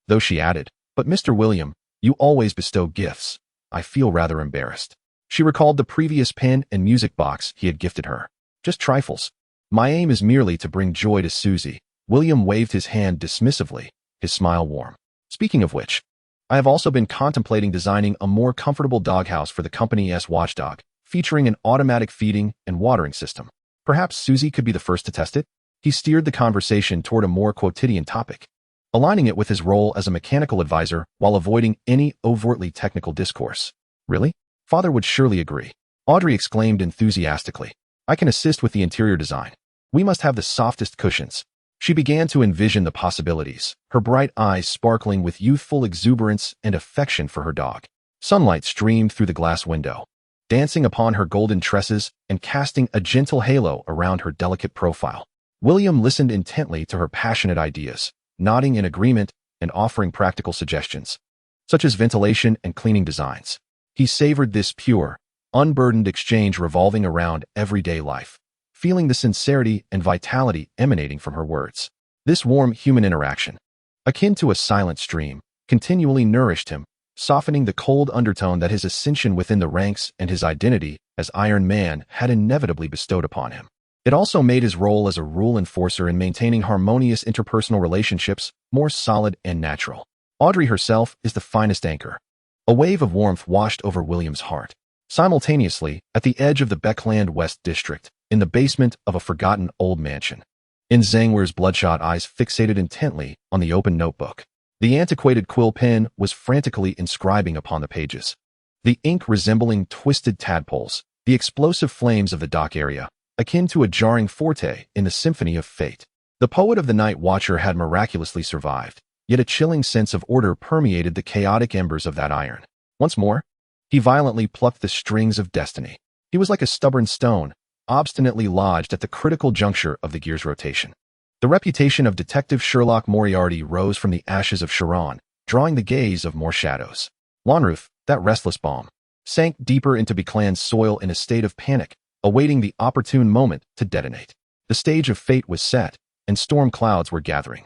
though she added, "But Mr. William, you always bestow gifts. I feel rather embarrassed." She recalled the previous pen and music box he had gifted her. "Just trifles. My aim is merely to bring joy to Susie." William waved his hand dismissively, his smile warm. "Speaking of which, I have also been contemplating designing a more comfortable doghouse for the company's watchdog, featuring an automatic feeding and watering system. Perhaps Susie could be the first to test it?" He steered the conversation toward a more quotidian topic, aligning it with his role as a mechanical advisor while avoiding any overtly technical discourse. "Really? Father would surely agree." Audrey exclaimed enthusiastically. "I can assist with the interior design. We must have the softest cushions." She began to envision the possibilities, her bright eyes sparkling with youthful exuberance and affection for her dog. Sunlight streamed through the glass window, dancing upon her golden tresses and casting a gentle halo around her delicate profile. William listened intently to her passionate ideas, nodding in agreement and offering practical suggestions, such as ventilation and cleaning designs. He savored this pure, unburdened exchange revolving around everyday life, feeling the sincerity and vitality emanating from her words. This warm human interaction, akin to a silent stream, continually nourished him, softening the cold undertone that his ascension within the ranks and his identity as Iron Man had inevitably bestowed upon him. It also made his role as a rule enforcer in maintaining harmonious interpersonal relationships more solid and natural. Audrey herself is the finest anchor. A wave of warmth washed over William's heart. Simultaneously, at the edge of the Backlund West District, in the basement of a forgotten old mansion, Zangwer's bloodshot eyes fixated intently on the open notebook. The antiquated quill pen was frantically inscribing upon the pages, the ink resembling twisted tadpoles, the explosive flames of the dock area, akin to a jarring forte in the symphony of fate. The poet of the Night Watcher had miraculously survived, yet a chilling sense of order permeated the chaotic embers of that iron. Once more, he violently plucked the strings of destiny. He was like a stubborn stone, obstinately lodged at the critical juncture of the gear's rotation. The reputation of Detective Sherlock Moriarty rose from the ashes of Sharon, drawing the gaze of more shadows. Lonruth, that restless bomb, sank deeper into Backlund's soil in a state of panic, awaiting the opportune moment to detonate. The stage of fate was set, and storm clouds were gathering.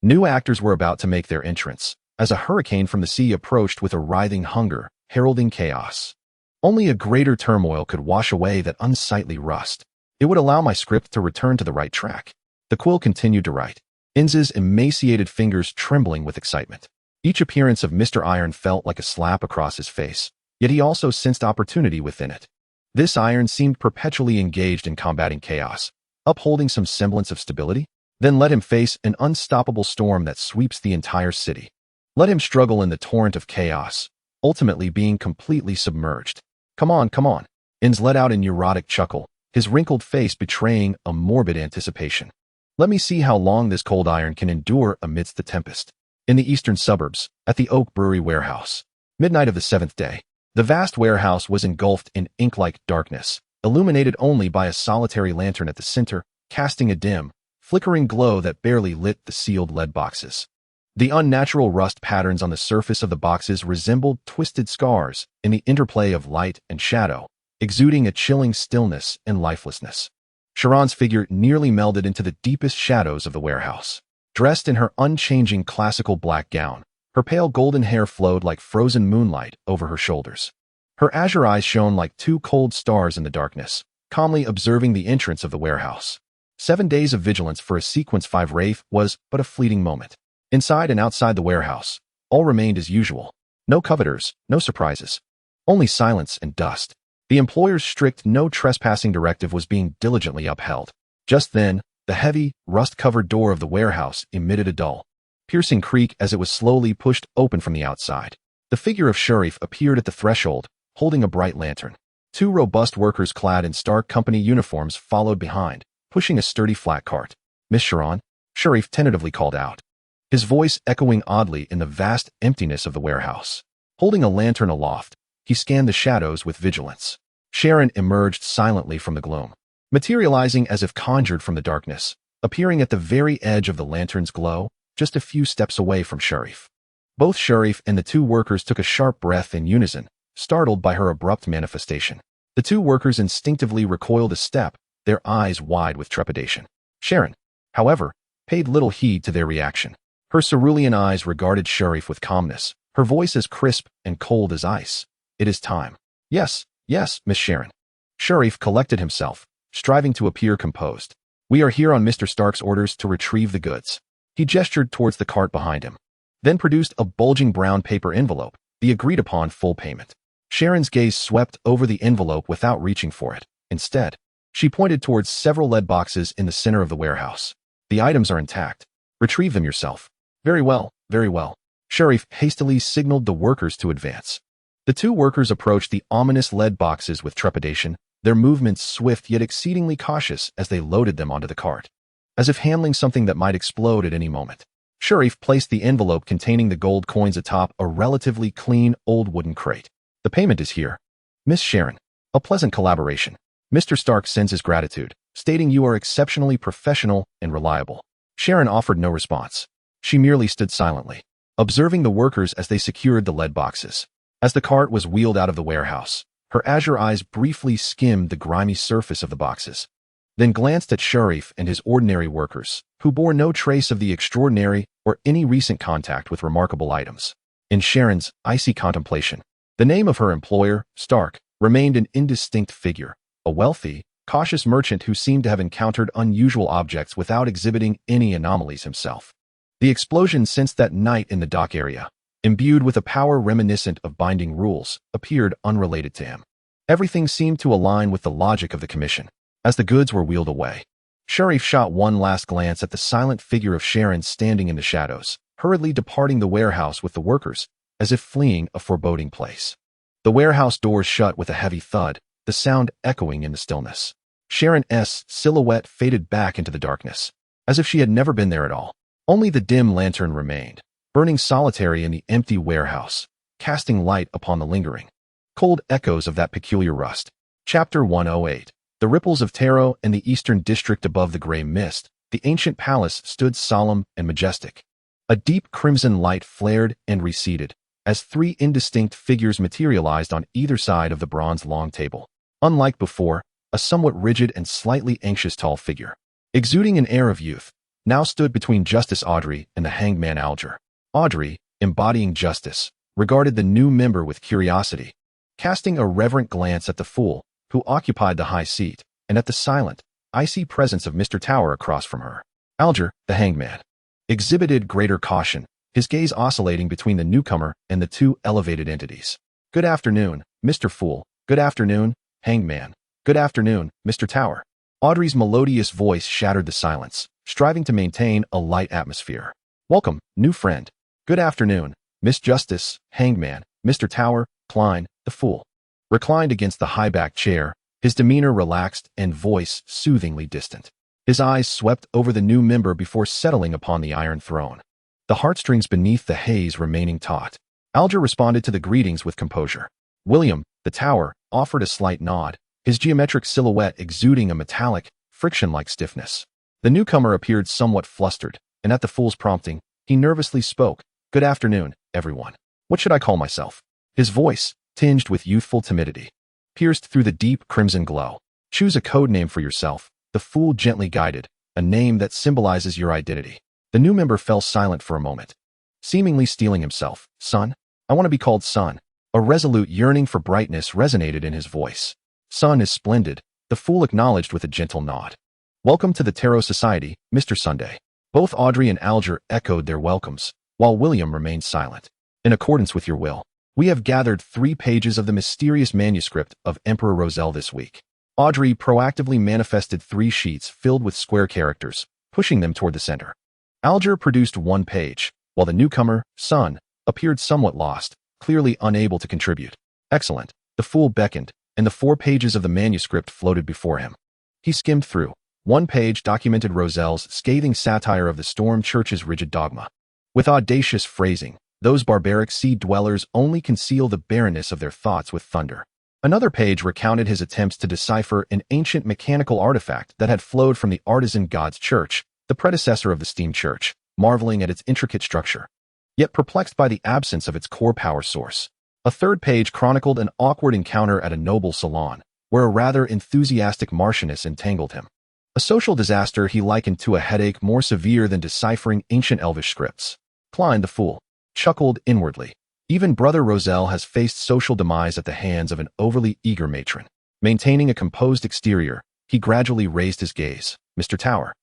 New actors were about to make their entrance, as a hurricane from the sea approached with a writhing hunger, heralding chaos. Only a greater turmoil could wash away that unsightly rust. It would allow my script to return to the right track. The quill continued to write, Inz's emaciated fingers trembling with excitement. Each appearance of Mr. Iron felt like a slap across his face, yet he also sensed opportunity within it. This Iron seemed perpetually engaged in combating chaos, upholding some semblance of stability. Then let him face an unstoppable storm that sweeps the entire city. Let him struggle in the torrent of chaos, ultimately being completely submerged. Come on, come on. Inz let out a neurotic chuckle, his wrinkled face betraying a morbid anticipation. Let me see how long this cold iron can endure amidst the tempest. In the eastern suburbs, at the Oak Brewery warehouse. Midnight of the 7th day. The vast warehouse was engulfed in ink-like darkness, illuminated only by a solitary lantern at the center, casting a dim, flickering glow that barely lit the sealed lead boxes. The unnatural rust patterns on the surface of the boxes resembled twisted scars in the interplay of light and shadow, exuding a chilling stillness and lifelessness. Sharon's figure nearly melded into the deepest shadows of the warehouse. Dressed in her unchanging classical black gown, her pale golden hair flowed like frozen moonlight over her shoulders. Her azure eyes shone like two cold stars in the darkness, calmly observing the entrance of the warehouse. 7 days of vigilance for a Sequence 5 wraith was but a fleeting moment. Inside and outside the warehouse, all remained as usual. No coveters, no surprises. Only silence and dust. The employer's strict no trespassing directive was being diligently upheld. Just then, the heavy, rust-covered door of the warehouse emitted a dull, piercing creak as it was slowly pushed open from the outside. The figure of Sharif appeared at the threshold, holding a bright lantern. 2 robust workers clad in Stark Company uniforms followed behind, pushing a sturdy flat cart. Miss Sharon, Sharif tentatively called out, his voice echoing oddly in the vast emptiness of the warehouse. Holding a lantern aloft, he scanned the shadows with vigilance. Sharon emerged silently from the gloom, materializing as if conjured from the darkness, appearing at the very edge of the lantern's glow, just a few steps away from Sharif. Both Sharif and the 2 workers took a sharp breath in unison, startled by her abrupt manifestation. The 2 workers instinctively recoiled a step, their eyes wide with trepidation. Sharon, however, paid little heed to their reaction. Her cerulean eyes regarded Sharif with calmness, her voice as crisp and cold as ice. It is time. Yes, yes, Miss Sharon. Sharif collected himself, striving to appear composed. We are here on Mr. Stark's orders to retrieve the goods. He gestured towards the cart behind him, then produced a bulging brown paper envelope, the agreed-upon full payment. Sharon's gaze swept over the envelope without reaching for it. Instead, she pointed towards several lead boxes in the center of the warehouse. The items are intact. Retrieve them yourself. Very well, very well. Sharif hastily signaled the workers to advance. The 2 workers approached the ominous lead boxes with trepidation, their movements swift yet exceedingly cautious as they loaded them onto the cart, as if handling something that might explode at any moment. Sharif placed the envelope containing the gold coins atop a relatively clean old wooden crate. The payment is here. Miss Sharon, a pleasant collaboration. Mr. Stark sends his gratitude, stating you are exceptionally professional and reliable. Sharon offered no response. She merely stood silently, observing the workers as they secured the lead boxes. As the cart was wheeled out of the warehouse, her azure eyes briefly skimmed the grimy surface of the boxes, then glanced at Sharif and his ordinary workers, who bore no trace of the extraordinary or any recent contact with remarkable items. In Sharon's icy contemplation, the name of her employer, Stark, remained an indistinct figure, a wealthy, cautious merchant who seemed to have encountered unusual objects without exhibiting any anomalies himself. The explosion sensed that night in the dock area, imbued with a power reminiscent of binding rules, appeared unrelated to him. Everything seemed to align with the logic of the commission. As the goods were wheeled away, Sharif shot one last glance at the silent figure of Sharon standing in the shadows, hurriedly departing the warehouse with the workers, as if fleeing a foreboding place. The warehouse doors shut with a heavy thud, the sound echoing in the stillness. Sharon's silhouette faded back into the darkness, as if she had never been there at all. Only the dim lantern remained, burning solitary in the empty warehouse, casting light upon the lingering, cold echoes of that peculiar rust. Chapter 108. The ripples of Taro and the eastern district above the gray mist, the ancient palace stood solemn and majestic. A deep crimson light flared and receded, as 3 indistinct figures materialized on either side of the bronze long table. Unlike before, a somewhat rigid and slightly anxious tall figure, exuding an air of youth, now stood between Justice Audrey and the hanged man Alger. Audrey, embodying justice, regarded the new member with curiosity, casting a reverent glance at the fool, who occupied the high seat, and at the silent, icy presence of Mr. Tower across from her. Alger, the hanged man, exhibited greater caution, his gaze oscillating between the newcomer and the two elevated entities. "Good afternoon, Mr. Fool. Good afternoon, hanged man. Good afternoon, Mr. Tower." Audrey's melodious voice shattered the silence, striving to maintain a light atmosphere. "Welcome, new friend. Good afternoon, Miss Justice, hanged man, Mr. Tower, Klein, the fool." Reclined against the high-backed chair, his demeanor relaxed and voice soothingly distant. His eyes swept over the new member before settling upon the iron throne, the heartstrings beneath the haze remaining taut. Alger responded to the greetings with composure. William, the Tower, offered a slight nod, his geometric silhouette exuding a metallic, friction-like stiffness. The newcomer appeared somewhat flustered, and at the fool's prompting, he nervously spoke, "Good afternoon, everyone. What should I call myself?" His voice, tinged with youthful timidity, pierced through the deep crimson glow. "Choose a code name for yourself," the fool gently guided, "a name that symbolizes your identity." The new member fell silent for a moment, seemingly steeling himself. "Son? I want to be called Son." A resolute yearning for brightness resonated in his voice. "Son is splendid," the fool acknowledged with a gentle nod. "Welcome to the Tarot Society, Mr. Sunday." Both Audrey and Alger echoed their welcomes, while William remained silent. "In accordance with your will, we have gathered 3 pages of the mysterious manuscript of Emperor Roselle this week." Audrey proactively manifested 3 sheets filled with square characters, pushing them toward the center. Alger produced 1 page, while the newcomer, Son, appeared somewhat lost, clearly unable to contribute. "Excellent." The fool beckoned, and the 4 pages of the manuscript floated before him. He skimmed through. 1 page documented Roselle's scathing satire of the Storm Church's rigid dogma. With audacious phrasing, those barbaric sea-dwellers only conceal the barrenness of their thoughts with thunder. Another page recounted his attempts to decipher an ancient mechanical artifact that had flowed from the artisan God's Church, the predecessor of the steam church, marveling at its intricate structure, yet perplexed by the absence of its core power source. A 3rd page chronicled an awkward encounter at a noble salon, where a rather enthusiastic Marchioness entangled him. A social disaster he likened to a headache more severe than deciphering ancient elvish scripts. Klein, the fool, chuckled inwardly. Even Brother Roselle has faced social demise at the hands of an overly eager matron. Maintaining a composed exterior, he gradually raised his gaze. "Mr. Tower."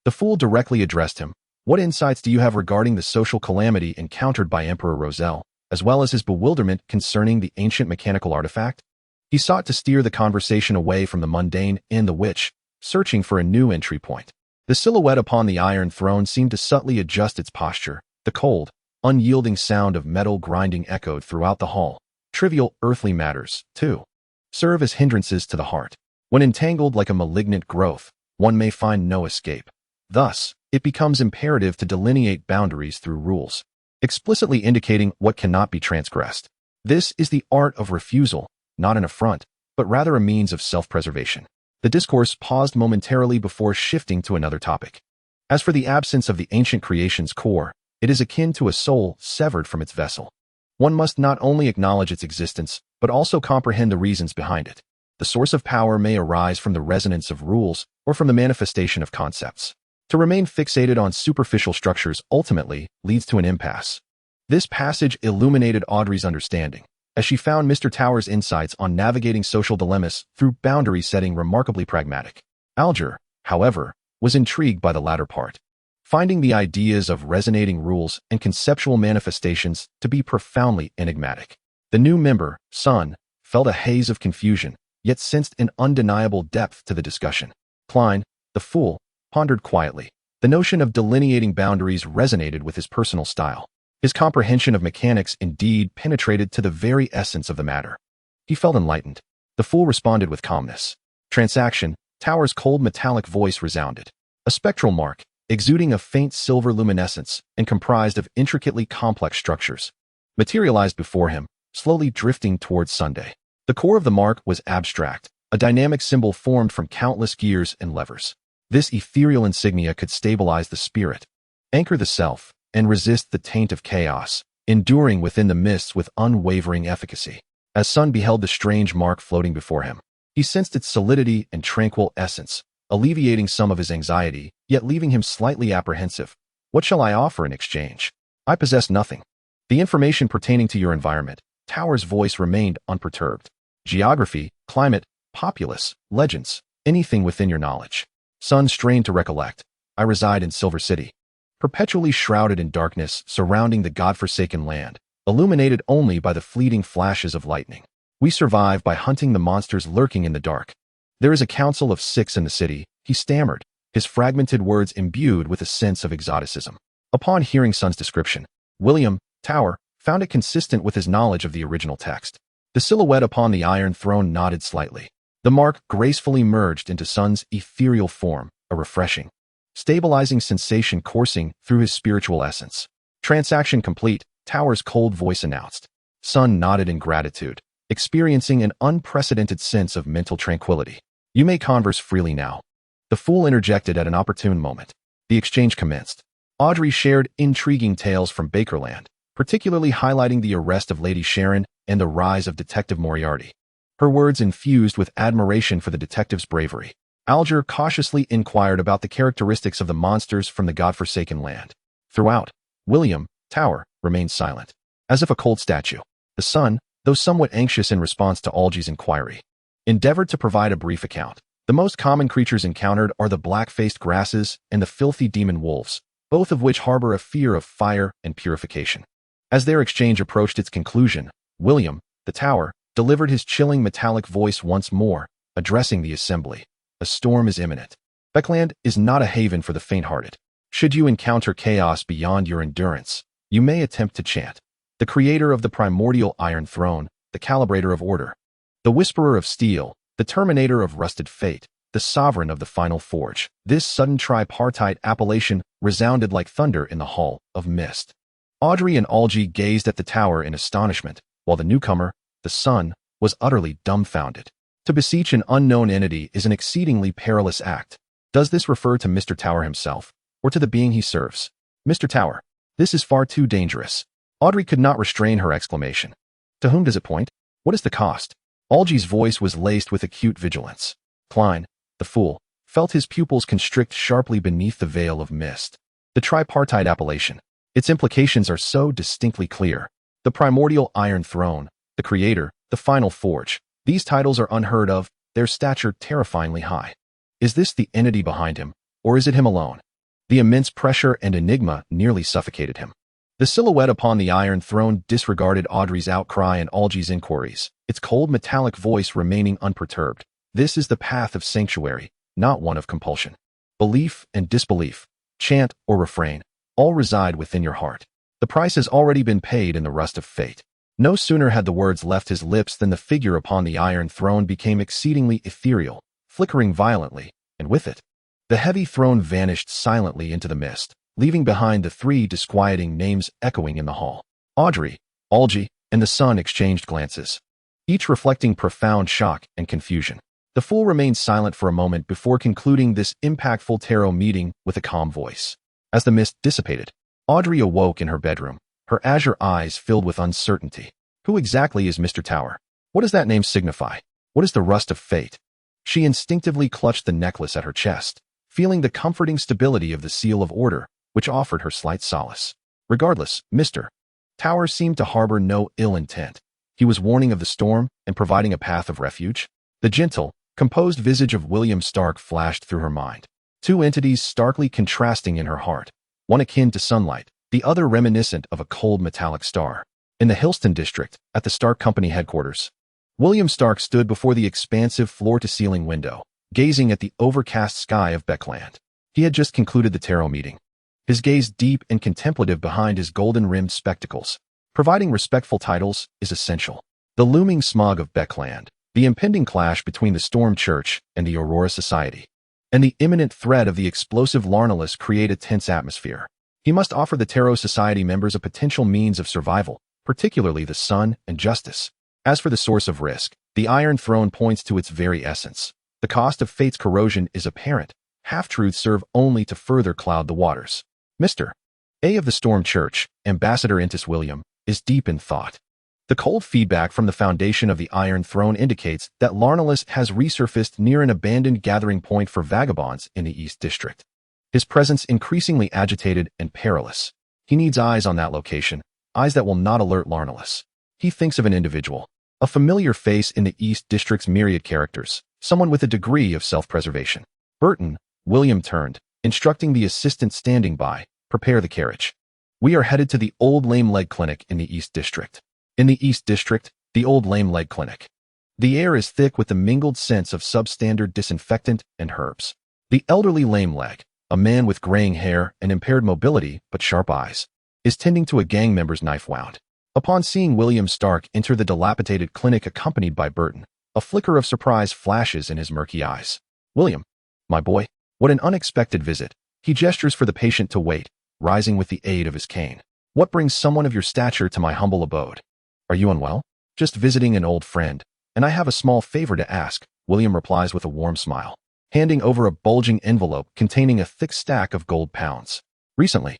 The fool directly addressed him. "What insights do you have regarding the social calamity encountered by Emperor Roselle, as well as his bewilderment concerning the ancient mechanical artifact?" He sought to steer the conversation away from the mundane and the witch, searching for a new entry point. The silhouette upon the iron throne seemed to subtly adjust its posture. The cold, unyielding sound of metal grinding echoed throughout the hall. Trivial earthly matters, too, serve as hindrances to the heart. When entangled like a malignant growth, one may find no escape. Thus, it becomes imperative to delineate boundaries through rules, explicitly indicating what cannot be transgressed. This is the art of refusal, not an affront, but rather a means of self-preservation. The discourse paused momentarily before shifting to another topic. As for the absence of the ancient creation's core, it is akin to a soul severed from its vessel. One must not only acknowledge its existence, but also comprehend the reasons behind it. The source of power may arise from the resonance of rules or from the manifestation of concepts. To remain fixated on superficial structures ultimately leads to an impasse. This passage illuminated Audrey's understanding, as she found Mr. Tower's insights on navigating social dilemmas through boundary setting remarkably pragmatic. Alger, however, was intrigued by the latter part, finding the ideas of resonating rules and conceptual manifestations to be profoundly enigmatic. The new member, Son, felt a haze of confusion, yet sensed an undeniable depth to the discussion. Klein, the fool, pondered quietly. The notion of delineating boundaries resonated with his personal style. His comprehension of mechanics indeed penetrated to the very essence of the matter. He felt enlightened. The fool responded with calmness. "Transaction," Tower's cold metallic voice resounded. A spectral mark, exuding a faint silver luminescence and comprised of intricately complex structures, materialized before him, slowly drifting towards Sunday. The core of the mark was abstract, a dynamic symbol formed from countless gears and levers. This ethereal insignia could stabilize the spirit, anchor the self, and resist the taint of chaos, enduring within the mists with unwavering efficacy. As Sun beheld the strange mark floating before him, he sensed its solidity and tranquil essence, alleviating some of his anxiety, yet leaving him slightly apprehensive. What shall I offer in exchange? I possess nothing. The information pertaining to your environment. Tower's voice remained unperturbed. Geography, climate, populace, legends, anything within your knowledge. Sun strained to recollect. I reside in Silver City, perpetually shrouded in darkness surrounding the godforsaken land, illuminated only by the fleeting flashes of lightning. We survive by hunting the monsters lurking in the dark. There is a council of 6 in the city, he stammered, his fragmented words imbued with a sense of exoticism. Upon hearing Sun's description, William, Tower, found it consistent with his knowledge of the original text. The silhouette upon the Iron Throne nodded slightly. The mark gracefully merged into Sun's ethereal form, a refreshing, stabilizing sensation coursing through his spiritual essence. Transaction complete, Tower's cold voice announced. Sun nodded in gratitude, experiencing an unprecedented sense of mental tranquility. You may converse freely now. The fool interjected at an opportune moment. The exchange commenced. Audrey shared intriguing tales from Bakerland, particularly highlighting the arrest of Lady Sharon and the rise of Detective Moriarty. Her words infused with admiration for the detective's bravery. Alger cautiously inquired about the characteristics of the monsters from the godforsaken land. Throughout, William, Tower, remained silent, as if a cold statue. The Sun, though somewhat anxious in response to Algy's inquiry, endeavored to provide a brief account. The most common creatures encountered are the black-faced grasses and the filthy demon wolves, both of which harbor a fear of fire and purification. As their exchange approached its conclusion, William, the Tower, delivered his chilling metallic voice once more, addressing the assembly. A storm is imminent. Backlund is not a haven for the faint-hearted. Should you encounter chaos beyond your endurance, you may attempt to chant the creator of the primordial Iron Throne, the calibrator of order, the whisperer of steel, the terminator of rusted fate, the sovereign of the final forge. This sudden tripartite appellation resounded like thunder in the hall of mist. Audrey and Algy gazed at the Tower in astonishment, while the newcomer, the Sun, was utterly dumbfounded. To beseech an unknown entity is an exceedingly perilous act. Does this refer to Mr. Tower himself, or to the being he serves? Mr. Tower, this is far too dangerous. Audrey could not restrain her exclamation. To whom does it point? What is the cost? Algy's voice was laced with acute vigilance. Klein, the fool, felt his pupils constrict sharply beneath the veil of mist. The tripartite appellation. Its implications are so distinctly clear. The primordial Iron Throne, the creator, the final forge. These titles are unheard of, their stature terrifyingly high. Is this the entity behind him, or is it him alone? The immense pressure and enigma nearly suffocated him. The silhouette upon the Iron Throne disregarded Audrey's outcry and Algy's inquiries, its cold metallic voice remaining unperturbed. This is the path of sanctuary, not one of compulsion. Belief and disbelief, chant or refrain, all reside within your heart. The price has already been paid in the rust of fate. No sooner had the words left his lips than the figure upon the Iron Throne became exceedingly ethereal, flickering violently, and with it, the heavy throne vanished silently into the mist, leaving behind the 3 disquieting names echoing in the hall. Audrey, Algy, and the Sun exchanged glances, each reflecting profound shock and confusion. The fool remained silent for a moment before concluding this impactful tarot meeting with a calm voice. As the mist dissipated, Audrey awoke in her bedroom, her azure eyes filled with uncertainty. Who exactly is Mr. Tower? What does that name signify? What is the rust of fate? She instinctively clutched the necklace at her chest, feeling the comforting stability of the seal of order, which offered her slight solace. Regardless, Mr. Tower seemed to harbor no ill intent. He was warning of the storm and providing a path of refuge. The gentle, composed visage of William Stark flashed through her mind. 2 entities starkly contrasting in her heart, one akin to sunlight, the other reminiscent of a cold metallic star. In the Hillston district, at the Stark Company headquarters, William Stark stood before the expansive floor-to-ceiling window, gazing at the overcast sky of Backlund. He had just concluded the tarot meeting, his gaze deep and contemplative behind his golden-rimmed spectacles. Providing respectful titles is essential. The looming smog of Backlund, the impending clash between the Storm Church and the Aurora Society, and the imminent threat of the explosive Larnalis create a tense atmosphere. He must offer the Tarot Society members a potential means of survival, particularly the Sun and Justice. As for the source of risk, the Iron Throne points to its very essence. The cost of fate's corrosion is apparent. Half-truths serve only to further cloud the waters. Mr. A of the Storm Church, Ambassador Intis William, is deep in thought. The cold feedback from the foundation of the Iron Throne indicates that Larnalis has resurfaced near an abandoned gathering point for vagabonds in the East District. His presence increasingly agitated and perilous. He needs eyes on that location, eyes that will not alert Larnalis. He thinks of an individual, a familiar face in the East District's myriad characters, someone with a degree of self-preservation. Burton, William turned, instructing the assistant standing by, prepare the carriage. We are headed to the Old Lame Leg Clinic in the East District. In the East District, the Old Lame Leg Clinic. The air is thick with the mingled scents of substandard disinfectant and herbs. The elderly lame leg, a man with graying hair and impaired mobility but sharp eyes, is tending to a gang member's knife wound. Upon seeing William Stark enter the dilapidated clinic accompanied by Burton, a flicker of surprise flashes in his murky eyes. William, my boy, what an unexpected visit. He gestures for the patient to wait, rising with the aid of his cane. What brings someone of your stature to my humble abode? Are you unwell? Just visiting an old friend, and I have a small favor to ask, William replies with a warm smile, handing over a bulging envelope containing a thick stack of gold pounds. Recently,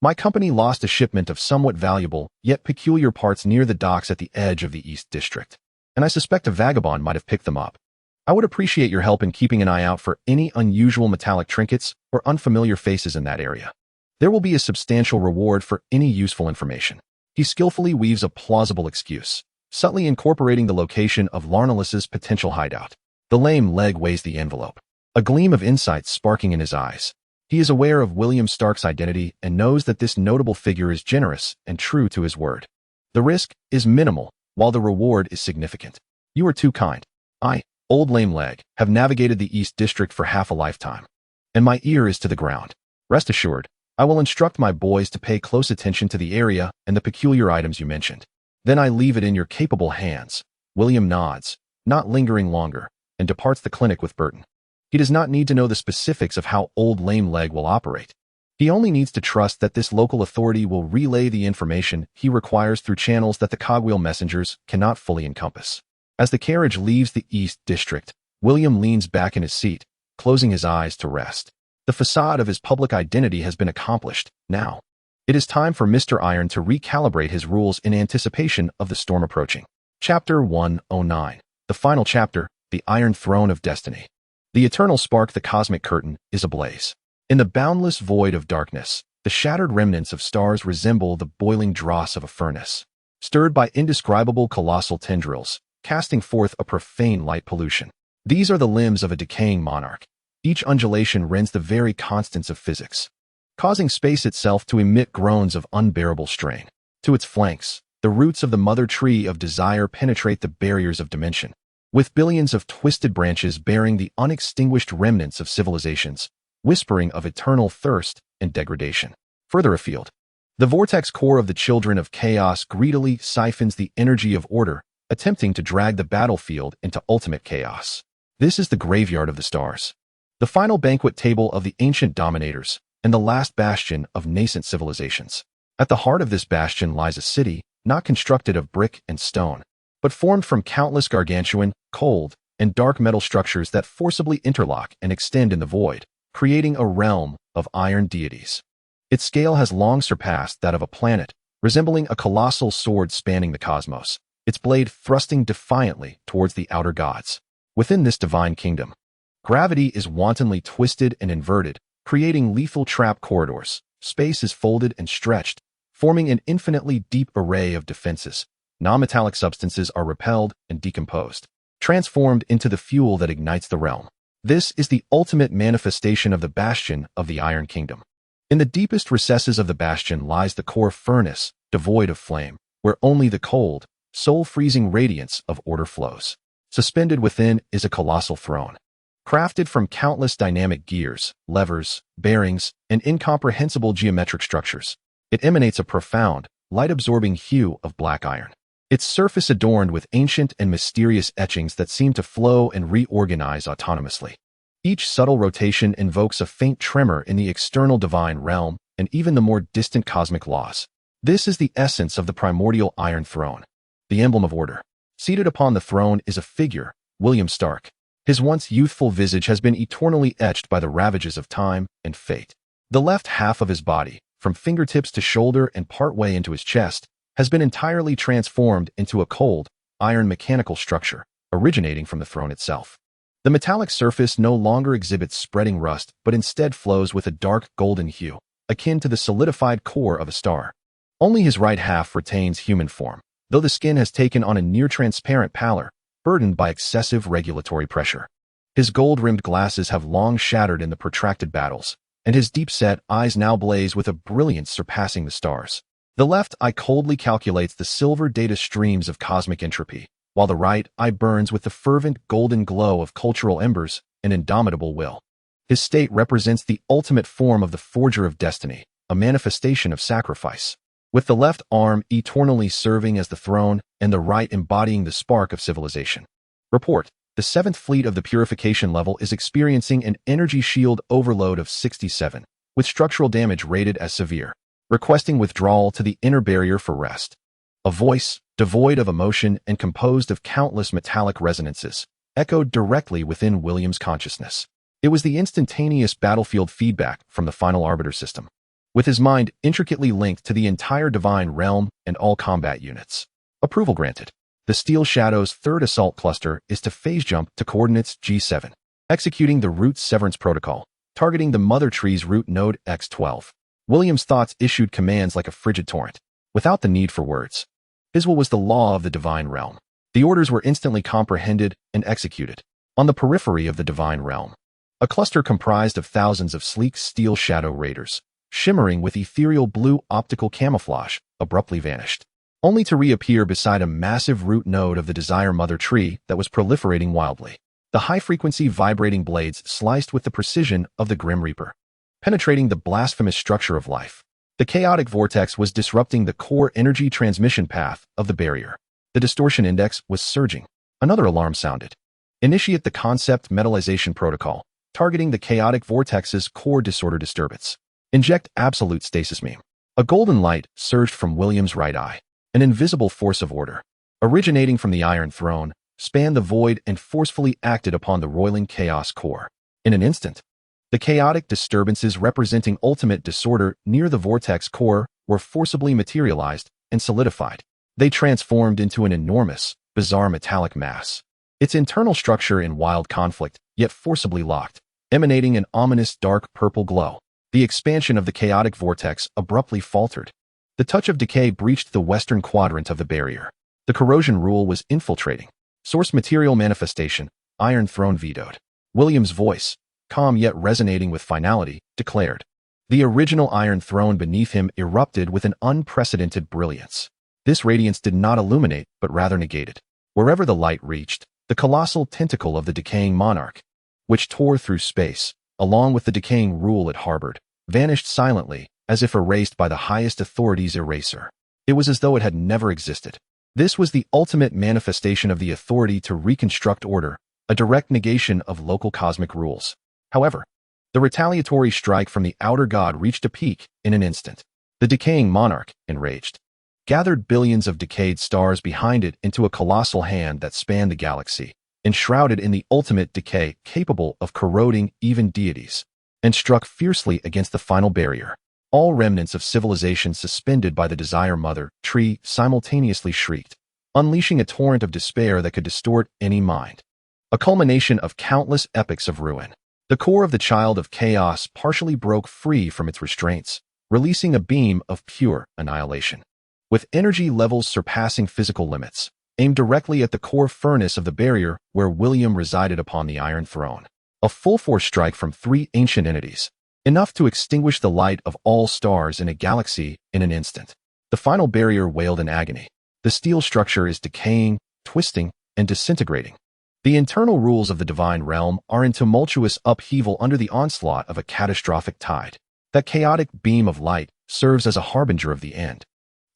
my company lost a shipment of somewhat valuable, yet peculiar parts near the docks at the edge of the East District, and I suspect a vagabond might have picked them up. I would appreciate your help in keeping an eye out for any unusual metallic trinkets or unfamiliar faces in that area. There will be a substantial reward for any useful information. He skillfully weaves a plausible excuse, subtly incorporating the location of Larnalis's potential hideout. The lame leg weighs the envelope, a gleam of insight sparking in his eyes. He is aware of William Stark's identity and knows that this notable figure is generous and true to his word. The risk is minimal, while the reward is significant. You are too kind. I, Old Lame Leg, have navigated the East District for half a lifetime, and my ear is to the ground. Rest assured, I will instruct my boys to pay close attention to the area and the peculiar items you mentioned. Then I leave it in your capable hands. William nods, not lingering longer, and departs the clinic with Burton. He does not need to know the specifics of how Old Lame Leg will operate. He only needs to trust that this local authority will relay the information he requires through channels that the cogwheel messengers cannot fully encompass. As the carriage leaves the East District, William leans back in his seat, closing his eyes to rest. The facade of his public identity has been accomplished. Now, it is time for Mr. Iron to recalibrate his rules in anticipation of the storm approaching. Chapter 109. The final chapter, The Iron Throne of Destiny. The eternal spark, the cosmic curtain, is ablaze. In the boundless void of darkness, the shattered remnants of stars resemble the boiling dross of a furnace, stirred by indescribable colossal tendrils, casting forth a profane light pollution. These are the limbs of a decaying monarch. Each undulation rends the very constants of physics, causing space itself to emit groans of unbearable strain. To its flanks, the roots of the mother tree of desire penetrate the barriers of dimension, with billions of twisted branches bearing the unextinguished remnants of civilizations, whispering of eternal thirst and degradation. Further afield, the vortex core of the children of chaos greedily siphons the energy of order, attempting to drag the battlefield into ultimate chaos. This is the graveyard of the stars, the final banquet table of the ancient dominators, and the last bastion of nascent civilizations. At the heart of this bastion lies a city, not constructed of brick and stone, but formed from countless gargantuan, cold, and dark metal structures that forcibly interlock and extend in the void, creating a realm of iron deities. Its scale has long surpassed that of a planet, resembling a colossal sword spanning the cosmos, its blade thrusting defiantly towards the outer gods. Within this divine kingdom, gravity is wantonly twisted and inverted, creating lethal trap corridors. Space is folded and stretched, forming an infinitely deep array of defenses. Non-metallic substances are repelled and decomposed, transformed into the fuel that ignites the realm. This is the ultimate manifestation of the bastion of the Iron Kingdom. In the deepest recesses of the bastion lies the core furnace, devoid of flame, where only the cold, soul-freezing radiance of order flows. Suspended within is a colossal throne, crafted from countless dynamic gears, levers, bearings, and incomprehensible geometric structures. It emanates a profound, light-absorbing hue of black iron, its surface adorned with ancient and mysterious etchings that seem to flow and reorganize autonomously. Each subtle rotation invokes a faint tremor in the external divine realm and even the more distant cosmic laws. This is the essence of the primordial Iron Throne, the emblem of order. Seated upon the throne is a figure, William Stark. His once youthful visage has been eternally etched by the ravages of time and fate. The left half of his body, from fingertips to shoulder and partway into his chest, has been entirely transformed into a cold, iron mechanical structure, originating from the throne itself. The metallic surface no longer exhibits spreading rust, but instead flows with a dark golden hue, akin to the solidified core of a star. Only his right half retains human form, though the skin has taken on a near-transparent pallor, burdened by excessive regulatory pressure. His gold-rimmed glasses have long shattered in the protracted battles, and his deep-set eyes now blaze with a brilliance surpassing the stars. The left eye coldly calculates the silver data streams of cosmic entropy, while the right eye burns with the fervent golden glow of cultural embers and indomitable will. His state represents the ultimate form of the forger of destiny, a manifestation of sacrifice, with the left arm eternally serving as the throne and the right embodying the spark of civilization. Report: the 7th Fleet of the Purification level is experiencing an energy shield overload of 67, with structural damage rated as severe, requesting withdrawal to the inner barrier for rest. A voice, devoid of emotion and composed of countless metallic resonances, echoed directly within William's consciousness. It was the instantaneous battlefield feedback from the final arbiter system, with his mind intricately linked to the entire divine realm and all combat units. Approval granted. The Steel Shadow's 3rd Assault Cluster is to phase jump to coordinates G7, executing the root severance protocol, targeting the Mother Tree's root node X12. William's thoughts issued commands like a frigid torrent, without the need for words. His will was the law of the divine realm. The orders were instantly comprehended and executed. On the periphery of the divine realm, a cluster comprised of thousands of sleek steel shadow raiders, shimmering with ethereal blue optical camouflage, abruptly vanished, only to reappear beside a massive root node of the Desire Mother Tree that was proliferating wildly. The high-frequency vibrating blades sliced with the precision of the Grim Reaper, penetrating the blasphemous structure of life. The chaotic vortex was disrupting the core energy transmission path of the barrier. The distortion index was surging. Another alarm sounded. Initiate the concept metallization protocol, targeting the chaotic vortex's core disorder disturbance. Inject absolute stasis meme. A golden light surged from William's right eye. An invisible force of order, originating from the Iron Throne, spanned the void and forcefully acted upon the roiling chaos core. In an instant, the chaotic disturbances representing ultimate disorder near the vortex core were forcibly materialized and solidified. They transformed into an enormous, bizarre metallic mass, its internal structure in wild conflict, yet forcibly locked, emanating an ominous dark purple glow. The expansion of the chaotic vortex abruptly faltered. The touch of decay breached the western quadrant of the barrier. The corrosion rule was infiltrating. Source material manifestation, Iron Throne vetoed. William's voice, calm yet resonating with finality, declared. The original Iron Throne beneath him erupted with an unprecedented brilliance. This radiance did not illuminate, but rather negated. Wherever the light reached, the colossal tentacle of the decaying monarch, which tore through space, along with the decaying rule it harbored, vanished silently, as if erased by the highest authority's eraser. It was as though it had never existed. This was the ultimate manifestation of the authority to reconstruct order, a direct negation of local cosmic rules. However, the retaliatory strike from the outer god reached a peak in an instant. The decaying monarch, enraged, gathered billions of decayed stars behind it into a colossal hand that spanned the galaxy, enshrouded in the ultimate decay capable of corroding even deities, and struck fiercely against the final barrier. All remnants of civilization suspended by the Desire Mother Tree simultaneously shrieked, unleashing a torrent of despair that could distort any mind. A culmination of countless epochs of ruin. The core of the Child of Chaos partially broke free from its restraints, releasing a beam of pure annihilation. With energy levels surpassing physical limits, aimed directly at the core furnace of the barrier where William resided upon the Iron Throne. A full-force strike from 3 ancient entities, enough to extinguish the light of all stars in a galaxy in an instant. The final barrier wailed in agony. The steel structure is decaying, twisting, and disintegrating. The internal rules of the divine realm are in tumultuous upheaval under the onslaught of a catastrophic tide. That chaotic beam of light serves as a harbinger of the end,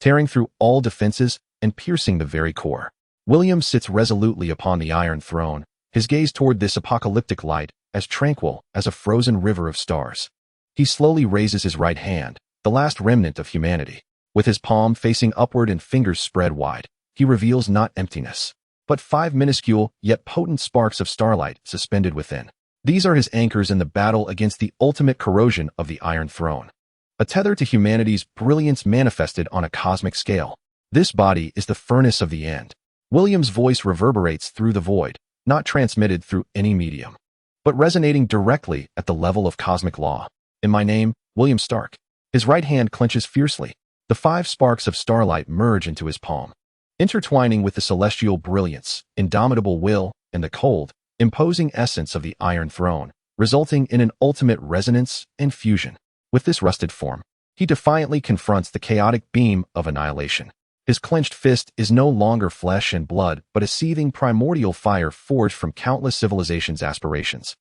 tearing through all defenses and piercing the very core. William sits resolutely upon the Iron Throne, his gaze toward this apocalyptic light as tranquil as a frozen river of stars. He slowly raises his right hand, the last remnant of humanity. With his palm facing upward and fingers spread wide, he reveals not emptiness, but 5 minuscule yet potent sparks of starlight suspended within. These are his anchors in the battle against the ultimate corrosion of the Iron Throne. A tether to humanity's brilliance manifested on a cosmic scale. This body is the furnace of the end. William's voice reverberates through the void, not transmitted through any medium, but resonating directly at the level of cosmic law. In my name, William Stark. His right hand clenches fiercely. The 5 sparks of starlight merge into his palm, intertwining with the celestial brilliance, indomitable will, and the cold, imposing essence of the Iron Throne, resulting in an ultimate resonance and fusion. With this rusted form, he defiantly confronts the chaotic beam of annihilation. His clenched fist is no longer flesh and blood, but a seething primordial fire forged from countless civilizations' aspirations.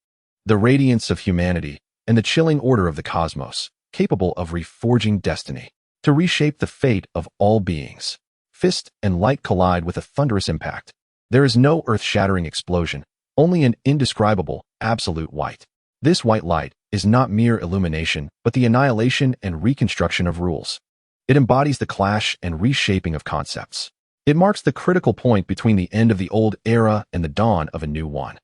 The radiance of humanity and the chilling order of the cosmos, capable of reforging destiny, to reshape the fate of all beings. Fist and light collide with a thunderous impact. There is no earth-shattering explosion, only an indescribable, absolute white. This white light is not mere illumination, but the annihilation and reconstruction of rules. It embodies the clash and reshaping of concepts. It marks the critical point between the end of the old era and the dawn of a new one.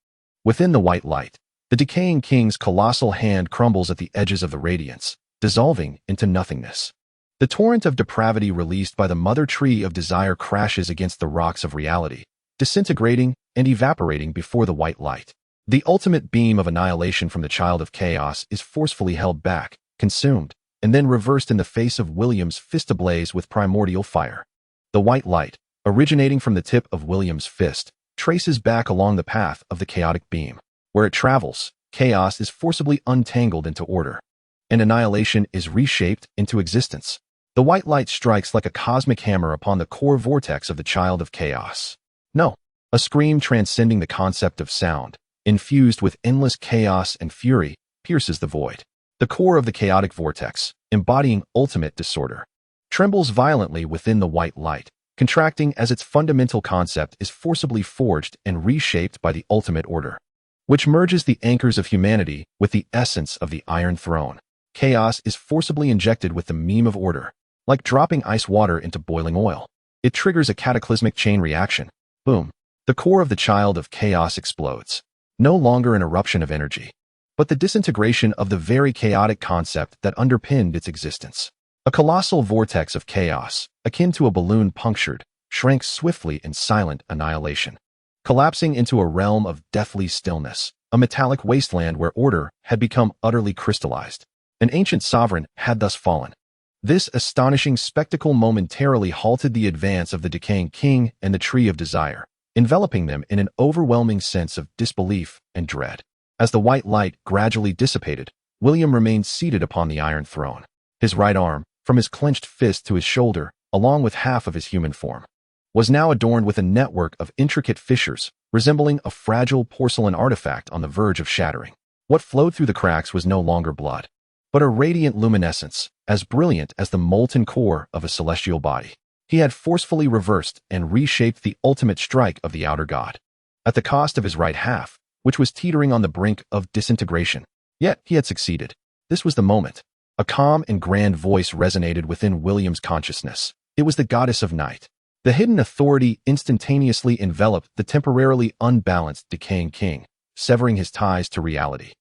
Within the white light, the decaying king's colossal hand crumbles at the edges of the radiance, dissolving into nothingness. The torrent of depravity released by the mother tree of desire crashes against the rocks of reality, disintegrating and evaporating before the white light. The ultimate beam of annihilation from the child of chaos is forcefully held back, consumed, and then reversed in the face of William's fist ablaze with primordial fire. The white light, originating from the tip of William's fist, traces back along the path of the chaotic beam. Where it travels, chaos is forcibly untangled into order, and annihilation is reshaped into existence. The white light strikes like a cosmic hammer upon the core vortex of the child of chaos. No, a scream transcending the concept of sound, infused with endless chaos and fury, pierces the void. The core of the chaotic vortex, embodying ultimate disorder, trembles violently within the white light, contracting as its fundamental concept is forcibly forged and reshaped by the ultimate order, which merges the anchors of humanity with the essence of the Iron Throne. Chaos is forcibly injected with the meme of order, like dropping ice water into boiling oil. It triggers a cataclysmic chain reaction. Boom. The core of the child of chaos explodes. No longer an eruption of energy, but the disintegration of the very chaotic concept that underpinned its existence. A colossal vortex of chaos, akin to a balloon punctured, shrank swiftly in silent annihilation, collapsing into a realm of deathly stillness, a metallic wasteland where order had become utterly crystallized. An ancient sovereign had thus fallen. This astonishing spectacle momentarily halted the advance of the decaying king and the tree of desire, enveloping them in an overwhelming sense of disbelief and dread. As the white light gradually dissipated, William remained seated upon the Iron Throne. His right arm, from his clenched fist to his shoulder, along with half of his human form, was now adorned with a network of intricate fissures, resembling a fragile porcelain artifact on the verge of shattering. What flowed through the cracks was no longer blood, but a radiant luminescence, as brilliant as the molten core of a celestial body. He had forcefully reversed and reshaped the ultimate strike of the outer god, at the cost of his right half, which was teetering on the brink of disintegration. Yet he had succeeded. This was the moment. A calm and grand voice resonated within William's consciousness. It was the goddess of night. The hidden authority instantaneously enveloped the temporarily unbalanced decaying king, severing his ties to reality.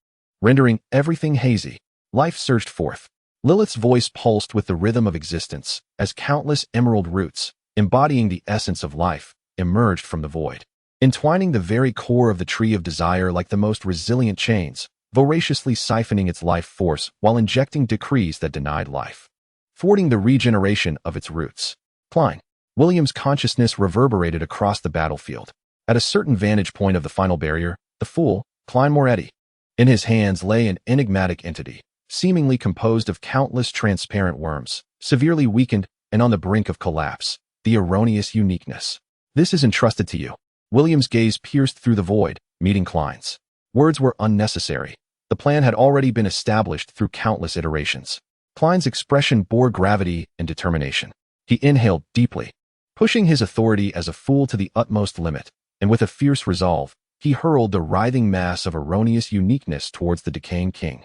Rendering everything hazy, life surged forth. Lilith's voice pulsed with the rhythm of existence, as countless emerald roots, embodying the essence of life, emerged from the void, entwining the very core of the tree of desire like the most resilient chains, voraciously siphoning its life force while injecting decrees that denied life, thwarting the regeneration of its roots. Klein. William's consciousness reverberated across the battlefield. At a certain vantage point of the final barrier, the fool, Klein Moretti. In his hands lay an enigmatic entity, seemingly composed of countless transparent worms, severely weakened and on the brink of collapse, the erroneous uniqueness. This is entrusted to you. William's gaze pierced through the void, meeting Klein's. Words were unnecessary. The plan had already been established through countless iterations. Klein's expression bore gravity and determination. He inhaled deeply, pushing his authority as a fool to the utmost limit, and with a fierce resolve, he hurled the writhing mass of erroneous uniqueness towards the decaying king,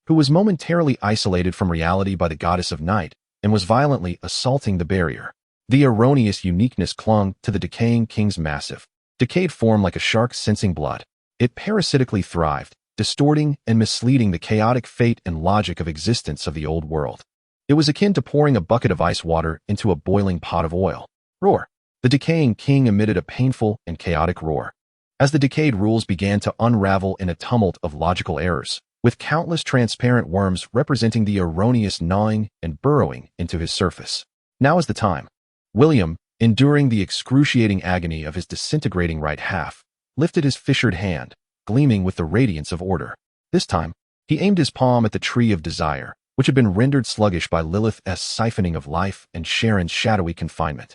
who was momentarily isolated from reality by the goddess of night and was violently assaulting the barrier. The erroneous uniqueness clung to the decaying king's massive, decayed form like a shark sensing blood. It parasitically thrived, distorting and misleading the chaotic fate and logic of existence of the old world. It was akin to pouring a bucket of ice water into a boiling pot of oil. Roar. The decaying king emitted a painful and chaotic roar, as the decayed rules began to unravel in a tumult of logical errors, with countless transparent worms representing the erroneous gnawing and burrowing into his surface. Now is the time. William, enduring the excruciating agony of his disintegrating right half, lifted his fissured hand, gleaming with the radiance of order. This time, he aimed his palm at the tree of desire, which had been rendered sluggish by Lilith's siphoning of life and Sharon's shadowy confinement.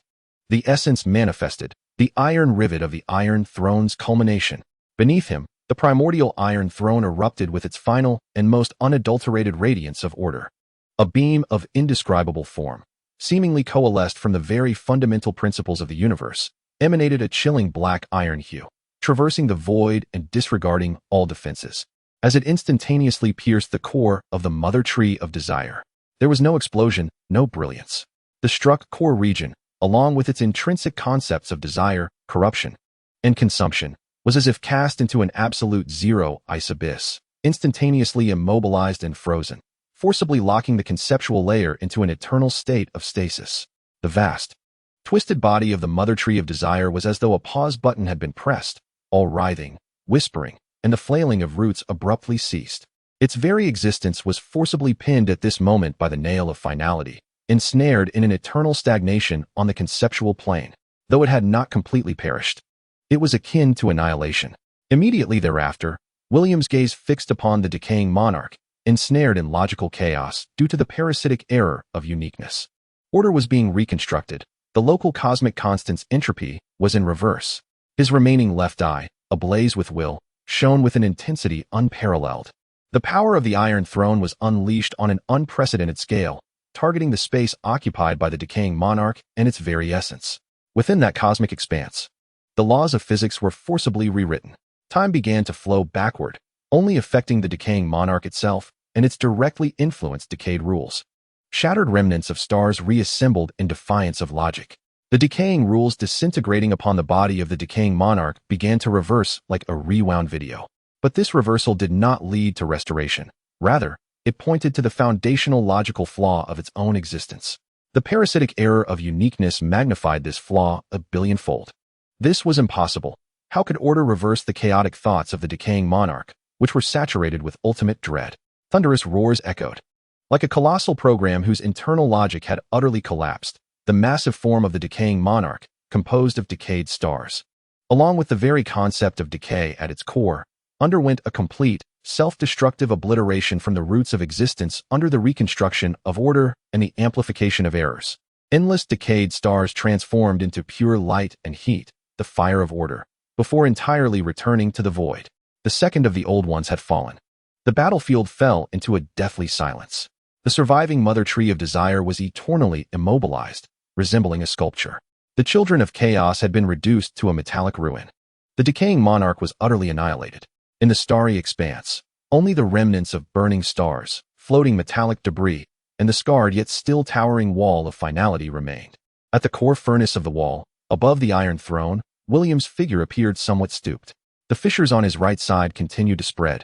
The essence manifested, the iron rivet of the Iron Throne's culmination. Beneath him, the primordial Iron Throne erupted with its final and most unadulterated radiance of order. A beam of indescribable form, seemingly coalesced from the very fundamental principles of the universe, emanated a chilling black iron hue, traversing the void and disregarding all defenses, as it instantaneously pierced the core of the mother tree of desire. There was no explosion, no brilliance. The struck core region, along with its intrinsic concepts of desire, corruption, and consumption, was as if cast into an absolute zero ice abyss, instantaneously immobilized and frozen, forcibly locking the conceptual layer into an eternal state of stasis. The vast, twisted body of the mother tree of desire was as though a pause button had been pressed, all writhing, whispering, and the flailing of roots abruptly ceased. Its very existence was forcibly pinned at this moment by the nail of finality, ensnared in an eternal stagnation on the conceptual plane, though it had not completely perished. It was akin to annihilation. Immediately thereafter, William's gaze fixed upon the decaying monarch, ensnared in logical chaos due to the parasitic error of uniqueness. Order was being reconstructed. The local cosmic constant's entropy was in reverse. His remaining left eye, ablaze with will, shone with an intensity unparalleled. The power of the Iron Throne was unleashed on an unprecedented scale, targeting the space occupied by the decaying monarch and its very essence. Within that cosmic expanse, the laws of physics were forcibly rewritten. Time began to flow backward, only affecting the decaying monarch itself, and its directly influenced decayed rules. Shattered remnants of stars reassembled in defiance of logic. The decaying rules disintegrating upon the body of the decaying monarch began to reverse like a rewound video. But this reversal did not lead to restoration. Rather, it pointed to the foundational logical flaw of its own existence. The parasitic error of uniqueness magnified this flaw a billionfold. This was impossible. How could order reverse the chaotic thoughts of the decaying monarch, which were saturated with ultimate dread? Thunderous roars echoed. Like a colossal program whose internal logic had utterly collapsed, the massive form of the decaying monarch, composed of decayed stars, along with the very concept of decay at its core, underwent a complete, self-destructive obliteration from the roots of existence under the reconstruction of order and the amplification of errors. Endless decayed stars transformed into pure light and heat, the fire of order, before entirely returning to the void. The second of the old ones had fallen. The battlefield fell into a deathly silence. The surviving mother tree of desire was eternally immobilized, resembling a sculpture. The children of chaos had been reduced to a metallic ruin. The decaying monarch was utterly annihilated. In the starry expanse, only the remnants of burning stars, floating metallic debris, and the scarred yet still towering wall of finality remained. At the core furnace of the wall, above the Iron Throne, William's figure appeared somewhat stooped. The fissures on his right side continued to spread,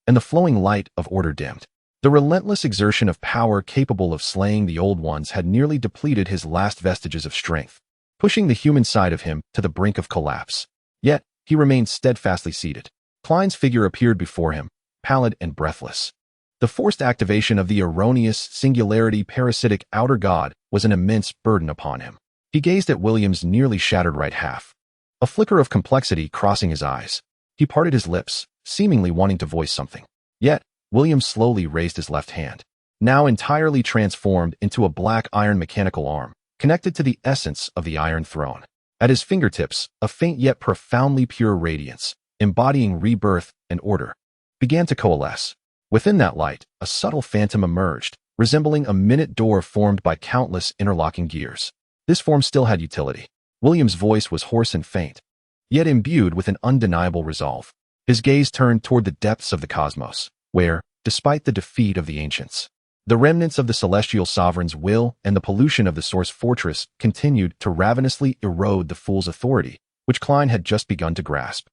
and the flowing light of order dimmed. The relentless exertion of power capable of slaying the old ones had nearly depleted his last vestiges of strength, pushing the human side of him to the brink of collapse. Yet, he remained steadfastly seated. Klein's figure appeared before him, pallid and breathless. The forced activation of the erroneous singularity parasitic outer god was an immense burden upon him. He gazed at William's nearly shattered right half, a flicker of complexity crossing his eyes. He parted his lips, seemingly wanting to voice something. Yet, William slowly raised his left hand, now entirely transformed into a black iron mechanical arm, connected to the essence of the Iron Throne. At his fingertips, a faint yet profoundly pure radiance, embodying rebirth and order, began to coalesce. Within that light, a subtle phantom emerged, resembling a minute door formed by countless interlocking gears. This form still had utility. William's voice was hoarse and faint, yet imbued with an undeniable resolve. His gaze turned toward the depths of the cosmos, where, despite the defeat of the ancients, the remnants of the celestial sovereign's will and the pollution of the source fortress continued to ravenously erode the fool's authority, which Klein had just begun to grasp.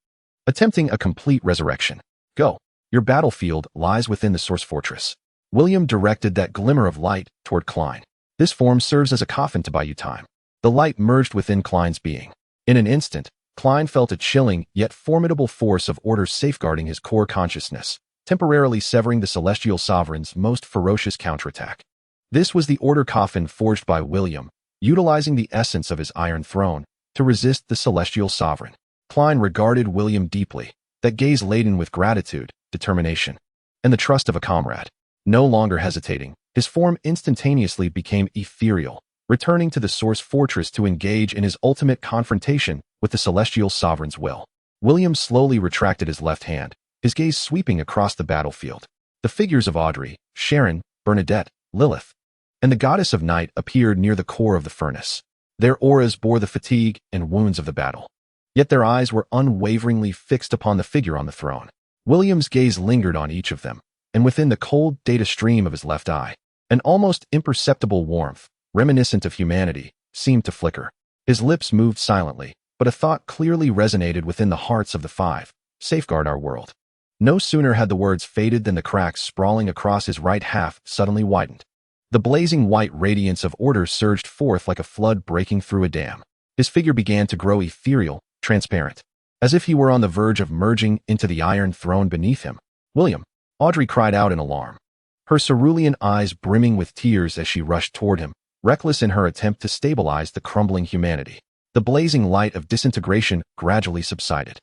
Attempting a complete resurrection. Go. Your battlefield lies within the source fortress. William directed that glimmer of light toward Klein. This form serves as a coffin to buy you time. The light merged within Klein's being. In an instant, Klein felt a chilling yet formidable force of order safeguarding his core consciousness, temporarily severing the celestial sovereign's most ferocious counterattack. This was the order coffin forged by William, utilizing the essence of his Iron Throne to resist the celestial sovereign. Klein regarded William deeply, that gaze laden with gratitude, determination, and the trust of a comrade. No longer hesitating, his form instantaneously became ethereal, returning to the Source Fortress to engage in his ultimate confrontation with the celestial sovereign's will. William slowly retracted his left hand, his gaze sweeping across the battlefield. The figures of Audrey, Sharon, Bernadette, Lilith, and the goddess of night appeared near the core of the furnace. Their auras bore the fatigue and wounds of the battle. Yet their eyes were unwaveringly fixed upon the figure on the throne. William's gaze lingered on each of them, and within the cold data stream of his left eye, an almost imperceptible warmth, reminiscent of humanity, seemed to flicker. His lips moved silently, but a thought clearly resonated within the hearts of the five: safeguard our world. No sooner had the words faded than the cracks sprawling across his right half suddenly widened. The blazing white radiance of order surged forth like a flood breaking through a dam. His figure began to grow ethereal, transparent, as if he were on the verge of merging into the Iron Throne beneath him. "William!" Audrey cried out in alarm, her cerulean eyes brimming with tears as she rushed toward him, reckless in her attempt to stabilize the crumbling humanity. The blazing light of disintegration gradually subsided.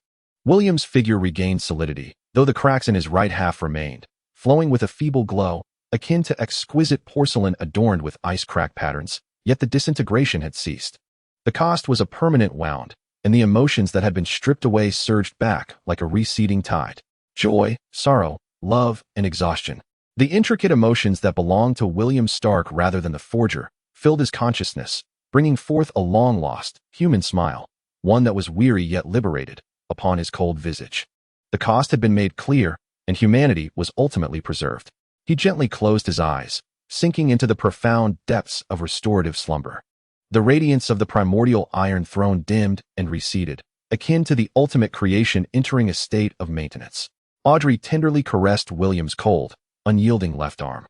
William's figure regained solidity, though the cracks in his right half remained, flowing with a feeble glow, akin to exquisite porcelain adorned with ice-crack patterns, yet the disintegration had ceased. The cost was a permanent wound, and the emotions that had been stripped away surged back like a receding tide. Joy, sorrow, love, and exhaustion. The intricate emotions that belonged to William Stark rather than the forger filled his consciousness, bringing forth a long-lost, human smile, one that was weary yet liberated, upon his cold visage. The cost had been made clear, and humanity was ultimately preserved. He gently closed his eyes, sinking into the profound depths of restorative slumber. The radiance of the primordial Iron Throne dimmed and receded, akin to the ultimate creation entering a state of maintenance. Audrey tenderly caressed William's cold, unyielding left arm.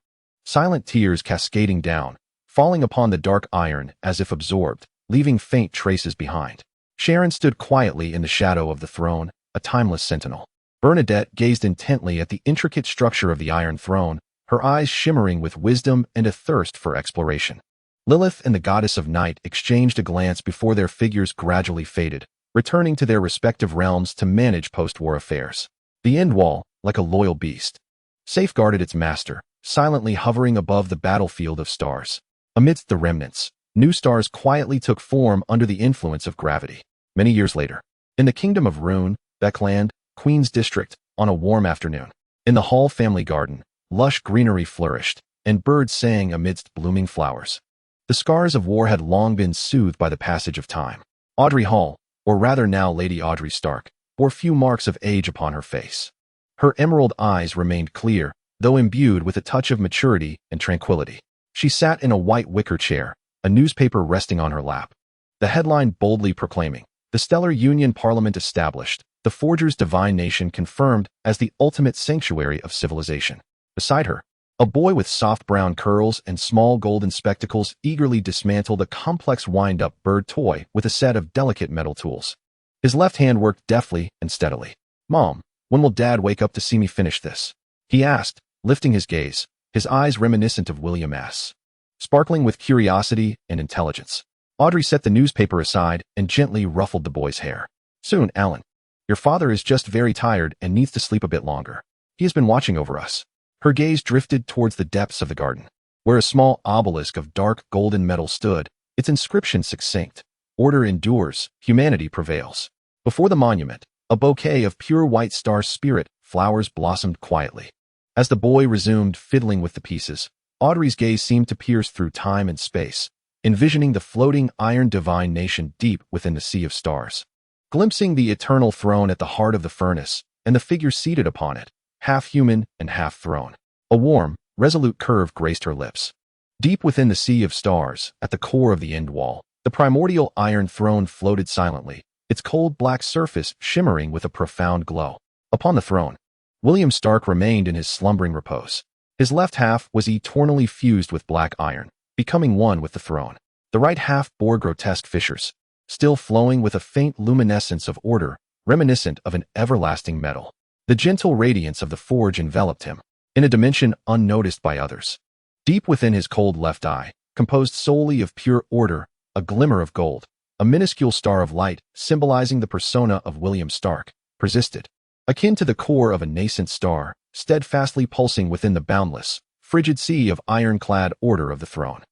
Silent tears cascading down, falling upon the dark iron as if absorbed, leaving faint traces behind. Sharon stood quietly in the shadow of the throne, a timeless sentinel. Bernadette gazed intently at the intricate structure of the Iron Throne, her eyes shimmering with wisdom and a thirst for exploration. Lilith and the goddess of night exchanged a glance before their figures gradually faded, returning to their respective realms to manage post-war affairs. The end wall, like a loyal beast, safeguarded its master, silently hovering above the battlefield of stars. Amidst the remnants, new stars quietly took form under the influence of gravity. Many years later, in the kingdom of Rune, Backlund, Queen's District, on a warm afternoon, in the Hall family garden, lush greenery flourished, and birds sang amidst blooming flowers. The scars of war had long been soothed by the passage of time. Audrey Hall, or rather now Lady Audrey Stark, bore few marks of age upon her face. Her emerald eyes remained clear, though imbued with a touch of maturity and tranquility. She sat in a white wicker chair, a newspaper resting on her lap. The headline boldly proclaiming, "The Stellar Union Parliament established, the Forger's divine nation confirmed as the ultimate sanctuary of civilization." Beside her, a boy with soft brown curls and small golden spectacles eagerly dismantled a complex wind-up bird toy with a set of delicate metal tools. His left hand worked deftly and steadily. "Mom, when will Dad wake up to see me finish this?" he asked, lifting his gaze, his eyes reminiscent of William S., sparkling with curiosity and intelligence. Audrey set the newspaper aside and gently ruffled the boy's hair. "Soon, Alan. Your father is just very tired and needs to sleep a bit longer. He has been watching over us." Her gaze drifted towards the depths of the garden, where a small obelisk of dark golden metal stood, its inscription succinct: "Order endures, humanity prevails." Before the monument, a bouquet of pure white star spirit flowers blossomed quietly. As the boy resumed fiddling with the pieces, Audrey's gaze seemed to pierce through time and space, envisioning the floating iron divine nation deep within the sea of stars. Glimpsing the eternal throne at the heart of the furnace, and the figure seated upon it, half human and half throne. A warm, resolute curve graced her lips. Deep within the sea of stars, at the core of the end wall, the primordial Iron Throne floated silently, its cold black surface shimmering with a profound glow. Upon the throne, William Stark remained in his slumbering repose. His left half was eternally fused with black iron, becoming one with the throne. The right half bore grotesque fissures, still flowing with a faint luminescence of order, reminiscent of an everlasting metal. The gentle radiance of the forge enveloped him, in a dimension unnoticed by others. Deep within his cold left eye, composed solely of pure order, a glimmer of gold, a minuscule star of light symbolizing the persona of William Stark, persisted, akin to the core of a nascent star, steadfastly pulsing within the boundless, frigid sea of ironclad order of the throne.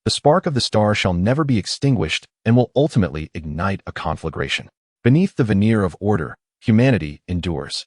The spark of the star shall never be extinguished and will ultimately ignite a conflagration. Beneath the veneer of order, humanity endures.